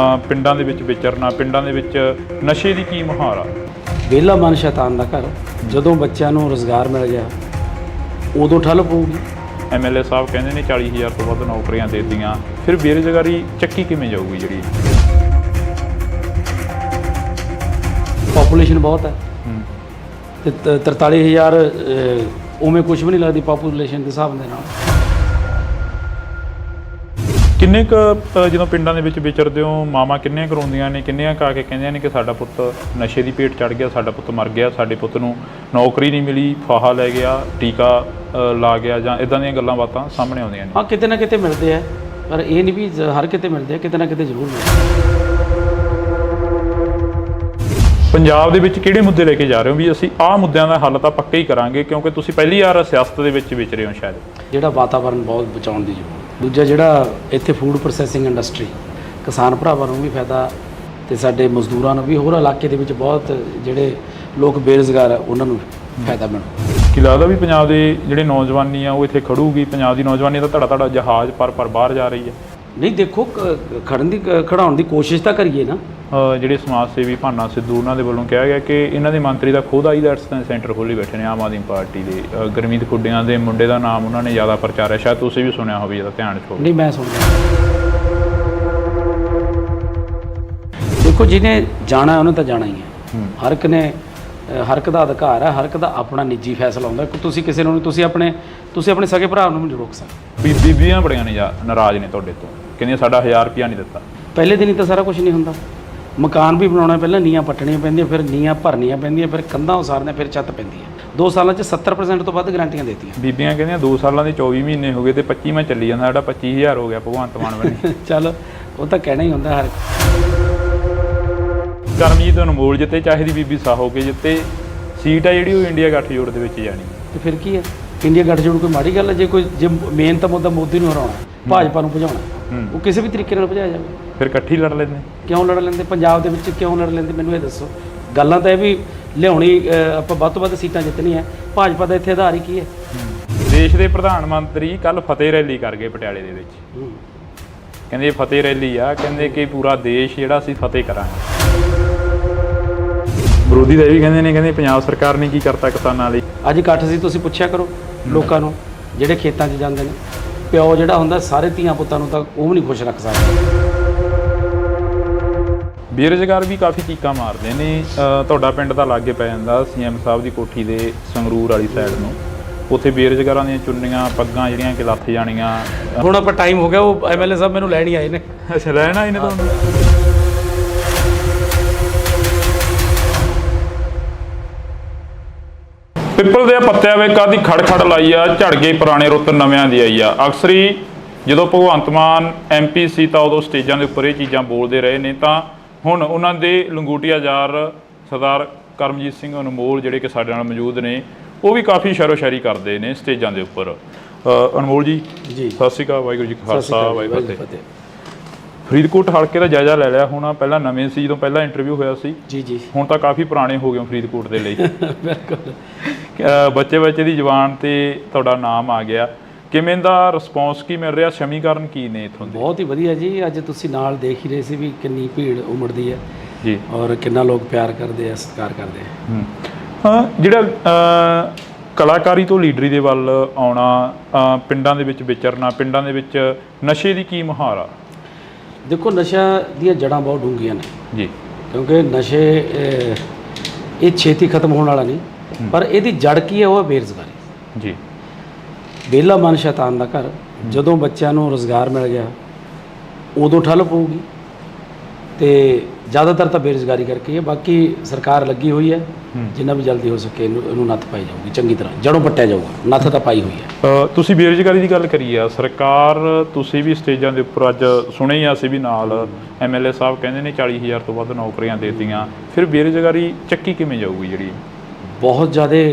ਪਿੰਡਾਂ ਦੇ ਵਿੱਚ ਵਿਚਰਨਾ, ਪਿੰਡਾਂ ਦੇ ਵਿੱਚ ਨਸ਼ੇ ਦੀ ਕੀ ਮੁਹਾਰ ਆ? ਵਿਹਲਾ ਮਨ ਸ਼ੈਤਾਨ ਦਾ ਘਰ। ਜਦੋਂ ਬੱਚਿਆਂ ਨੂੰ ਰੁਜ਼ਗਾਰ ਮਿਲ ਗਿਆ ਉਦੋਂ ਠੱਲ ਪਊਗੀ। MLA ਸਾਹਿਬ ਕਹਿੰਦੇ ਨੇ 40,000 ਤੋਂ ਵੱਧ ਨੌਕਰੀਆਂ ਦੇ ਦਿੱਤੀਆਂ, ਫਿਰ ਬੇਰੁਜ਼ਗਾਰੀ ਚੱਕੀ ਕਿਵੇਂ ਜਾਊਗੀ? ਜਿਹੜੀ ਪਾਪੂਲੇਸ਼ਨ ਬਹੁਤ ਹੈ ਤੇ 43,000 ਉਵੇਂ ਕੁਝ ਵੀ ਨਹੀਂ ਲੱਗਦੀ ਪਾਪੂਲੇਸ਼ਨ ਦੇ ਹਿਸਾਬ ਦੇ ਨਾਲ। ਕਿੰਨੇ ਕੁ ਜਦੋਂ ਪਿੰਡਾਂ ਦੇ ਵਿੱਚ ਵਿਚਰਦੇ ਹੋ, ਮਾਵਾਂ ਕਿੰਨੀਆਂ ਕਰਾਉਂਦੀਆਂ ਨੇ, ਕਿੰਨੀਆਂ ਕਾ ਕੇ ਕਹਿੰਦੀਆਂ ਨੇ ਕਿ ਸਾਡਾ ਪੁੱਤ ਨਸ਼ੇ ਦੀ ਭੇਟ ਚੜ੍ਹ ਗਿਆ, ਸਾਡਾ ਪੁੱਤ ਮਰ ਗਿਆ, ਸਾਡੇ ਪੁੱਤ ਨੂੰ ਨੌਕਰੀ ਨਹੀਂ ਮਿਲੀ, ਫਾਹਾ ਲੈ ਗਿਆ, ਟੀਕਾ ਲਾ ਗਿਆ, ਜਾਂ ਇਦਾਂ ਦੀਆਂ ਗੱਲਾਂ ਬਾਤਾਂ ਸਾਹਮਣੇ ਆਉਂਦੀਆਂ ਨੇ? ਹਾਂ, ਕਿਤੇ ਨਾ ਕਿਤੇ ਮਿਲਦੇ ਆ, ਪਰ ਇਹ ਨਹੀਂ ਵੀ ਹਰ ਕਿਤੇ ਮਿਲਦੇ ਆ, ਕਿਤੇ ਨਾ ਕਿਤੇ ਜ਼ਰੂਰ ਮਿਲਦੇ। ਪੰਜਾਬ ਦੇ ਵਿੱਚ ਕਿਹੜੇ ਮੁੱਦੇ ਲੈ ਕੇ ਜਾ ਰਹੇ ਹੋ ਵੀ ਅਸੀਂ ਆਹ ਮੁੱਦਿਆਂ ਦਾ ਹੱਲ ਤਾਂ ਪੱਕਾ ਹੀ ਕਰਾਂਗੇ, ਕਿਉਂਕਿ ਤੁਸੀਂ ਪਹਿਲੀ ਵਾਰ ਸਿਆਸਤ ਦੇ ਵਿੱਚ ਵਿਚਰੇ ਹੋ ਸ਼ਾਇਦ? ਜਿਹੜਾ ਵਾਤਾਵਰਨ ਬਹੁਤ ਬਚਾਉਣ ਦੀ ਜ਼ਰੂਰਤ। ਦੂਜਾ ਜਿਹੜਾ ਇੱਥੇ ਫੂਡ ਪ੍ਰੋਸੈਸਿੰਗ ਇੰਡਸਟਰੀ, ਕਿਸਾਨ ਭਰਾਵਾਂ ਨੂੰ ਵੀ ਫਾਇਦਾ ਤੇ ਸਾਡੇ ਮਜ਼ਦੂਰਾਂ ਨੂੰ ਵੀ, ਹੋਰ ਇਲਾਕੇ ਦੇ ਵਿੱਚ ਬਹੁਤ ਜਿਹੜੇ ਲੋਕ ਬੇਰੁਜ਼ਗਾਰ ਆ ਉਹਨਾਂ ਨੂੰ ਫਾਇਦਾ ਮਿਲੂ। ਕੀ ਲੱਗਦਾ ਵੀ ਪੰਜਾਬ ਦੇ ਜਿਹੜੇ ਨੌਜਵਾਨੀ ਆ ਉਹ ਇੱਥੇ ਖੜੂਗੀ? ਪੰਜਾਬ ਦੀ ਨੌਜਵਾਨੀ ਤਾਂ ਧੜਾ ਜਹਾਜ਼ ਪਰ ਬਾਹਰ ਜਾ ਰਹੀ ਹੈ। ਨਹੀਂ, ਦੇਖੋ ਖੜਾਉਣ ਦੀ ਕੋਸ਼ਿਸ਼ ਤਾਂ ਕਰੀਏ ਨਾ। ਜਿਹੜੇ ਸਮਾਜ ਸੇਵੀ ਭਾਨਾ ਸਿੱਧੂ ਉਹਨਾਂ ਦੇ ਵੱਲੋਂ ਕਿਹਾ ਗਿਆ ਕਿ ਇਹਨਾਂ ਦੇ ਮੰਤਰੀ ਦਾ ਖੁਦ ਆਈਲੈਟਸ ਸੈਂਟਰ ਖੋਲ੍ਹੀ ਬੈਠੇ ਨੇ ਆਮ ਆਦਮੀ ਪਾਰਟੀ ਦੇ। ਗੁਰਮੀਤ ਖੁੱਡੀਆਂ ਦੇ ਮੁੰਡੇ ਦਾ ਨਾਮ ਉਹਨਾਂ ਨੇ ਜ਼ਿਆਦਾ ਪ੍ਰਚਾਰਿਆ, ਸ਼ਾਇਦ ਤੁਸੀਂ ਵੀ ਸੁਣਿਆ ਹੋਵੇ, ਜਿਹਦਾ ਧਿਆਨ 'ਚ ਹੋਵੇ। ਨਹੀਂ, ਮੈਂ ਸੁਣਿਆ। ਦੇਖੋ, ਜਿਹਨੇ ਜਾਣਾ ਉਹਨੇ ਤਾਂ ਜਾਣਾ ਹੀ ਹੈ। ਹਰ ਇੱਕ ਦਾ ਅਧਿਕਾਰ ਹੈ, ਹਰ ਇੱਕ ਦਾ ਆਪਣਾ ਨਿੱਜੀ ਫੈਸਲਾ ਹੁੰਦਾ। ਤੁਸੀਂ ਕਿਸੇ ਨੂੰ ਤੁਸੀਂ ਆਪਣੇ ਸਕੇ ਭਰਾ ਨੂੰ ਨਹੀਂ ਰੋਕ ਸਕਦੇ। ਬੀਬੀਆਂ ਬੜੀਆਂ ਨੇ ਨਾਰਾਜ਼ ਨੇ ਤੁਹਾਡੇ ਤੋਂ, ਕਹਿੰਦੀਆਂ ਸਾਡਾ 1000 ਰੁਪਇਆ ਨਹੀਂ ਦਿੱਤਾ। ਪਹਿਲੇ ਦਿਨ ਹੀ ਤਾਂ ਸਾਰਾ ਕੁਝ ਨਹੀਂ ਹੁੰਦਾ। ਮਕਾਨ ਵੀ ਬਣਾਉਣਾ, ਪਹਿਲਾਂ ਨੀਹਾਂ ਪੱਟਣੀਆਂ ਪੈਂਦੀਆਂ, ਫਿਰ ਨੀਹਾਂ ਭਰਨੀਆਂ ਪੈਂਦੀਆਂ, ਫਿਰ ਕੰਧਾਂ ਉਸਾਰਨੀਆਂ, ਫਿਰ ਛੱਤ ਪੈਂਦੀ ਹੈ। 2 ਸਾਲਾਂ 'ਚ 70% ਤੋਂ ਵੱਧ ਗਰੰਟੀਆਂ ਦਿੱਤੀਆਂ। ਬੀਬੀਆਂ ਕਹਿੰਦੀਆਂ 2 ਸਾਲਾਂ ਦੇ 24 ਮਹੀਨੇ ਹੋ ਗਏ ਤੇ 25ਵਾਂ ਚੱਲੀ ਜਾਂਦਾ, ਸਾਡਾ 25,000 ਹੋ ਗਿਆ ਭਗਵੰਤ ਮਾਨ ਬਣੇ। ਚੱਲ, ਉਹ ਤਾਂ ਕਹਿਣਾ ਹੀ ਹੁੰਦਾ ਹਰ। ਕਰਮਜੀਤ ਅਨਮੋਲ ਜਿੱਤੇ, ਚਾਹੇ ਦੀ ਬੀਬੀ ਸਾਹੋ ਕੇ ਜਿੱਤੇ, ਸੀਟ ਆ ਜਿਹੜੀ ਉਹ ਇੰਡੀਆ ਗੱਠਜੋੜ ਦੇ ਵਿੱਚ ਜਾਣੀ। ਤੇ ਫਿਰ ਕੀ ਹੈ? ਇੰਡੀਆ ਗੱਠਜੋੜ ਕੋਈ ਮਾੜੀ ਗੱਲ ਹੈ? ਜੇ ਮੇਨ ਤਾਂ ਮੁੱਦਾ ਮੋਦੀ ਨੂੰ ਹਰਾਉਣਾ, ਭਾਜਪਾ ਨੂੰ ਭਜਾਉਣਾ, ਉਹ ਕਿਸੇ ਵੀ ਤਰੀਕੇ ਨਾਲ ਭਜਾਇਆ ਜਾਵੇ। ਫਿਰ ਇਕੱਠੀ ਲੜ ਲੈਂਦੇ? ਕਿਉਂ ਲੜ ਲੈਂਦੇ? ਪੰਜਾਬ ਦੇ ਵਿੱਚ ਕਿਉਂ ਲੜ ਲੈਂਦੇ? ਮੈਨੂੰ ਇਹ ਦੱਸੋ। ਗੱਲਾਂ ਤਾਂ ਇਹ ਵੀ ਲਿਆਉਣੀ ਆਪਾਂ ਵੱਧ ਤੋਂ ਵੱਧ ਸੀਟਾਂ ਜਿੱਤਣੀਆਂ। ਭਾਜਪਾ ਦਾ ਇੱਥੇ ਆਧਾਰ ਹੀ ਕੀ ਹੈ? ਦੇਸ਼ ਦੇ ਪ੍ਰਧਾਨ ਮੰਤਰੀ ਕੱਲ ਫਤਿਹ ਰੈਲੀ ਕਰ ਗਏ ਪਟਿਆਲੇ ਦੇ ਵਿੱਚ। ਕਹਿੰਦੇ ਫਤਿਹ ਰੈਲੀ ਆ, ਕਹਿੰਦੇ ਕਿ ਪੂਰਾ ਦੇਸ਼ ਜਿਹੜਾ ਅਸੀਂ ਫਤਿਹ ਕਰਾਂਗੇ। ਵਿਰੋਧੀ ਦਾ ਇਹ ਵੀ ਕਹਿੰਦੇ ਨੇ, ਕਹਿੰਦੇ ਪੰਜਾਬ ਸਰਕਾਰ ਨੇ ਕੀ ਕਰਤਾ ਕਿਸਾਨਾਂ ਲਈ। ਅੱਜ ਇਕੱਠ ਸੀ, ਤੁਸੀਂ ਪੁੱਛਿਆ ਕਰੋ ਲੋਕਾਂ ਨੂੰ ਜਿਹੜੇ ਖੇਤਾਂ 'ਚ ਜਾਂਦੇ ਨੇ। ਪਿਓ ਜਿਹੜਾ ਹੁੰਦਾ ਸਾਰੇ ਧੀਆਂ ਪੁੱਤਾਂ ਨੂੰ ਤਾਂ ਉਹ ਵੀ ਨਹੀਂ ਖੁਸ਼ ਰੱਖ ਸਕਦਾ। ਬੇਰੁਜ਼ਗਾਰ ਵੀ ਕਾਫੀ ਚੀਕਾਂ ਮਾਰਦੇ ਨੇ। ਤੁਹਾਡਾ ਪਿੰਡ ਤਾਂ ਲਾਗੇ ਪੈ ਜਾਂਦਾ ਸੀਐਮ ਸਾਹਿਬ ਦੀ ਕੋਠੀ ਦੇ ਸੰਗਰੂਰ ਵਾਲੀ ਸਾਈਡ ਨੂੰ। ਉੱਥੇ ਬੇਰੁਜ਼ਗਾਰਾਂ ਦੀਆਂ ਚੁੰਨੀਆਂ ਪੱਗਾਂ ਜਿਹੜੀਆਂ ਕਿ ਲੱਥ ਜਾਣੀਆਂ। ਹੁਣ ਆਪਾਂ ਟਾਈਮ ਹੋ ਗਿਆ, ਉਹ ਐਮਐਲਏ ਸਾਹਿਬ ਮੈਨੂੰ ਲੈਣ ਹੀ ਆਏ ਨੇ। ਅੱਛਾ, ਲੈਣਾ ਇਹਨੇ ਤੁਹਾਨੂੰ। ਪਿੱਪਲ ਦੇ ਪੱਤਿਆਂ ਵਿੱਚ ਕਾਦੀ ਖੜ ਲਾਈ ਆ, ਝੜ ਗਈ ਪੁਰਾਣੇ ਰੁੱਤ ਨਵਿਆਂ ਦੀ ਆਈ ਆ। ਅਕਸਰ ਹੀ ਜਦੋਂ ਭਗਵੰਤ ਮਾਨ MP ਸੀ ਤਾਂ ਉਦੋਂ ਸਟੇਜਾਂ ਦੇ ਉੱਪਰ ਇਹ ਚੀਜ਼ਾਂ ਬੋਲਦੇ ਰਹੇ ਨੇ, ਤਾਂ ਹੁਣ ਉਹਨਾਂ ਦੇ ਲੰਗੋਟੀਆ ਯਾਰ ਸਰਦਾਰ ਕਰਮਜੀਤ ਸਿੰਘ ਅਨਮੋਲ ਜਿਹੜੇ ਕਿ ਸਾਡੇ ਨਾਲ ਮੌਜੂਦ ਨੇ, ਉਹ ਵੀ ਕਾਫੀ ਸ਼ਾਇਰੋ ਸ਼ਾਇਰੀ ਕਰਦੇ ਨੇ ਸਟੇਜਾਂ ਦੇ ਉੱਪਰ। ਅਨਮੋਲ ਜੀ ਜੀ ਸਤਿ ਸ਼੍ਰੀ ਅਕਾਲ। ਵਾਹਿਗੁਰੂ ਜੀ ਕਾ ਖਾਲਸਾ ਵਾਹਿਗੁਰੂ ਜੀ ਕੀ ਫਤਿਹ। ਫਰੀਦਕੋਟ ਹਲਕੇ ਦਾ ਜਾਇਜ਼ਾ ਲੈ ਲਿਆ ਹੋਣਾ। ਪਹਿਲਾਂ ਨਵੇਂ ਸੀ, ਜਦੋਂ ਪਹਿਲਾਂ ਇੰਟਰਵਿਊ ਹੋਇਆ ਸੀ। ਜੀ ਜੀ, ਹੁਣ ਤਾਂ ਕਾਫੀ ਪੁਰਾਣੇ ਹੋ ਗਏ ਹੋ ਫਰੀਦਕੋਟ ਦੇ ਲਈ। ਬਿਲਕੁਲ। ਬੱਚੇ ਦੀ ਜ਼ੁਬਾਨ ਤੇ ਤੁਹਾਡਾ ਨਾਮ ਆ ਗਿਆ। ਕਿਵੇਂ ਦਾ ਰਿਸਪੌਂਸ ਕੀ ਮਿਲ ਰਿਹਾ? ਸਮੀਕਰਨ ਕੀ ਨੇ ਇੱਥੋਂ ਦੇ? ਬਹੁਤ ਹੀ ਵਧੀਆ ਜੀ। ਅੱਜ ਤੁਸੀਂ ਨਾਲ ਦੇਖ ਹੀ ਰਹੇ ਸੀ ਵੀ ਕਿੰਨੀ ਭੀੜ ਉਮੜਦੀ ਹੈ ਜੀ, ਔਰ ਕਿੰਨਾ ਲੋਕ ਪਿਆਰ ਕਰਦੇ ਆ, ਸਤਿਕਾਰ ਕਰਦੇ ਆ। ਹਾਂ, ਜਿਹੜਾ ਕਲਾਕਾਰੀ ਤੋਂ ਲੀਡਰੀ ਦੇ ਵੱਲ ਆਉਣਾ, ਪਿੰਡਾਂ ਦੇ ਵਿੱਚ ਵਿਚਰਨਾ, ਪਿੰਡਾਂ ਦੇ ਵਿੱਚ ਨਸ਼ੇ ਦੀ ਕੀ ਮੁਹਾਰ ਆ? ਦੇਖੋ, ਨਸ਼ਾ ਦੀਆਂ ਜੜ੍ਹਾਂ ਬਹੁਤ ਡੂੰਘੀਆਂ ਨੇ ਜੀ, ਕਿਉਂਕਿ ਨਸ਼ੇ ਇਹ ਛੇਤੀ ਖਤਮ ਹੋਣ ਵਾਲਾ ਨਹੀਂ, ਪਰ ਇਹਦੀ ਜੜ ਕੀ ਹੈ? ਉਹ ਹੈ ਬੇਰੁਜ਼ਗਾਰੀ। ਜੀ, ਵਿਹਲਾ ਮਨ ਸ਼ੈਤਾਨ ਦਾ ਘਰ। ਜਦੋਂ ਬੱਚਿਆਂ ਨੂੰ ਰੁਜ਼ਗਾਰ ਮਿਲ ਗਿਆ ਉਦੋਂ ਠੱਲ ਪਊਗੀ, ਤੇ ਜ਼ਿਆਦਾਤਰ ਤਾਂ ਬੇਰੁਜ਼ਗਾਰੀ ਕਰਕੇ ਹੈ। ਬਾਕੀ ਸਰਕਾਰ ਲੱਗੀ ਹੋਈ ਹੈ, ਜਿੰਨਾ ਵੀ ਜਲਦੀ ਹੋ ਸਕੇ ਇਹਨੂੰ ਨੱਥ ਪਾਈ ਜਾਊਗੀ, ਚੰਗੀ ਤਰ੍ਹਾਂ ਜੜੋਂ ਪੱਟਿਆ ਜਾਊਗਾ। ਨੱਥ ਤਾਂ ਪਾਈ ਹੋਈ ਹੈ। ਤੁਸੀਂ ਬੇਰੁਜ਼ਗਾਰੀ ਦੀ ਗੱਲ ਕਰੀ ਆ, ਸਰਕਾਰ ਤੁਸੀਂ ਵੀ ਸਟੇਜਾਂ ਦੇ ਉੱਪਰ ਅੱਜ ਸੁਣੇ ਹੀ ਆ, ਅਸੀਂ ਵੀ ਨਾਲ MLA ਸਾਹਿਬ ਕਹਿੰਦੇ ਨੇ 40,000 ਤੋਂ ਵੱਧ ਨੌਕਰੀਆਂ ਦੇ ਦਿੱਤੀਆਂ। ਫਿਰ ਬੇਰੁਜ਼ਗਾਰੀ ਚੱਕੀ ਕਿਵੇਂ ਜਾਊਗੀ? ਜਿਹੜੀ ਬਹੁਤ ਜ਼ਿਆਦਾ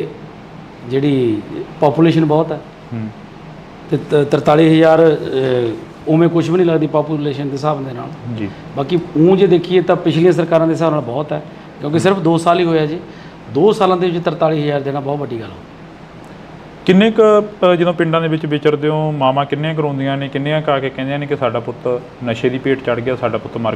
ਜਿਹੜੀ ਪਾਪੂਲੇਸ਼ਨ ਬਹੁਤ ਹੈ, ਤੇ 43,000 ਉਵੇਂ ਕੁਝ ਵੀ ਨਹੀਂ ਲੱਗਦੀ ਪਾਪੂਲੇਸ਼ਨ ਦੇ ਹਿਸਾਬ ਦੇ ਨਾਲ। ਜੀ, ਬਾਕੀ ਜੇ ਦੇਖੀਏ ਤਾਂ ਪਿਛਲੀਆਂ ਸਰਕਾਰਾਂ ਦੇ ਹਿਸਾਬ ਨਾਲ ਬਹੁਤ ਹੈ, ਕਿਉਂਕਿ ਸਿਰਫ 2 ਸਾਲ ਹੀ ਹੋਇਆ ਜੀ। 2 ਸਾਲਾਂ ਦੇ ਵਿੱਚ 43,000 ਦੇਣਾ ਬਹੁਤ ਵੱਡੀ ਗੱਲ ਹੋ। ਕਿੰਨੇ ਕੁ ਜਦੋਂ ਪਿੰਡਾਂ ਦੇ ਵਿੱਚ ਵਿਚਰਦੇ ਹੋ, ਮਾਵਾਂ ਕਿੰਨੀਆਂ ਕਰਾਉਂਦੀਆਂ ਨੇ, ਕਿੰਨੀਆਂ ਕਾ ਕੇ ਕਹਿੰਦੀਆਂ ਨੇ ਕਿ ਸਾਡਾ ਪੁੱਤ ਨਸ਼ੇ ਦੀ ਭੇਟ ਚੜ੍ਹ ਗਿਆ, ਸਾਡਾ ਪੁੱਤ ਮਰ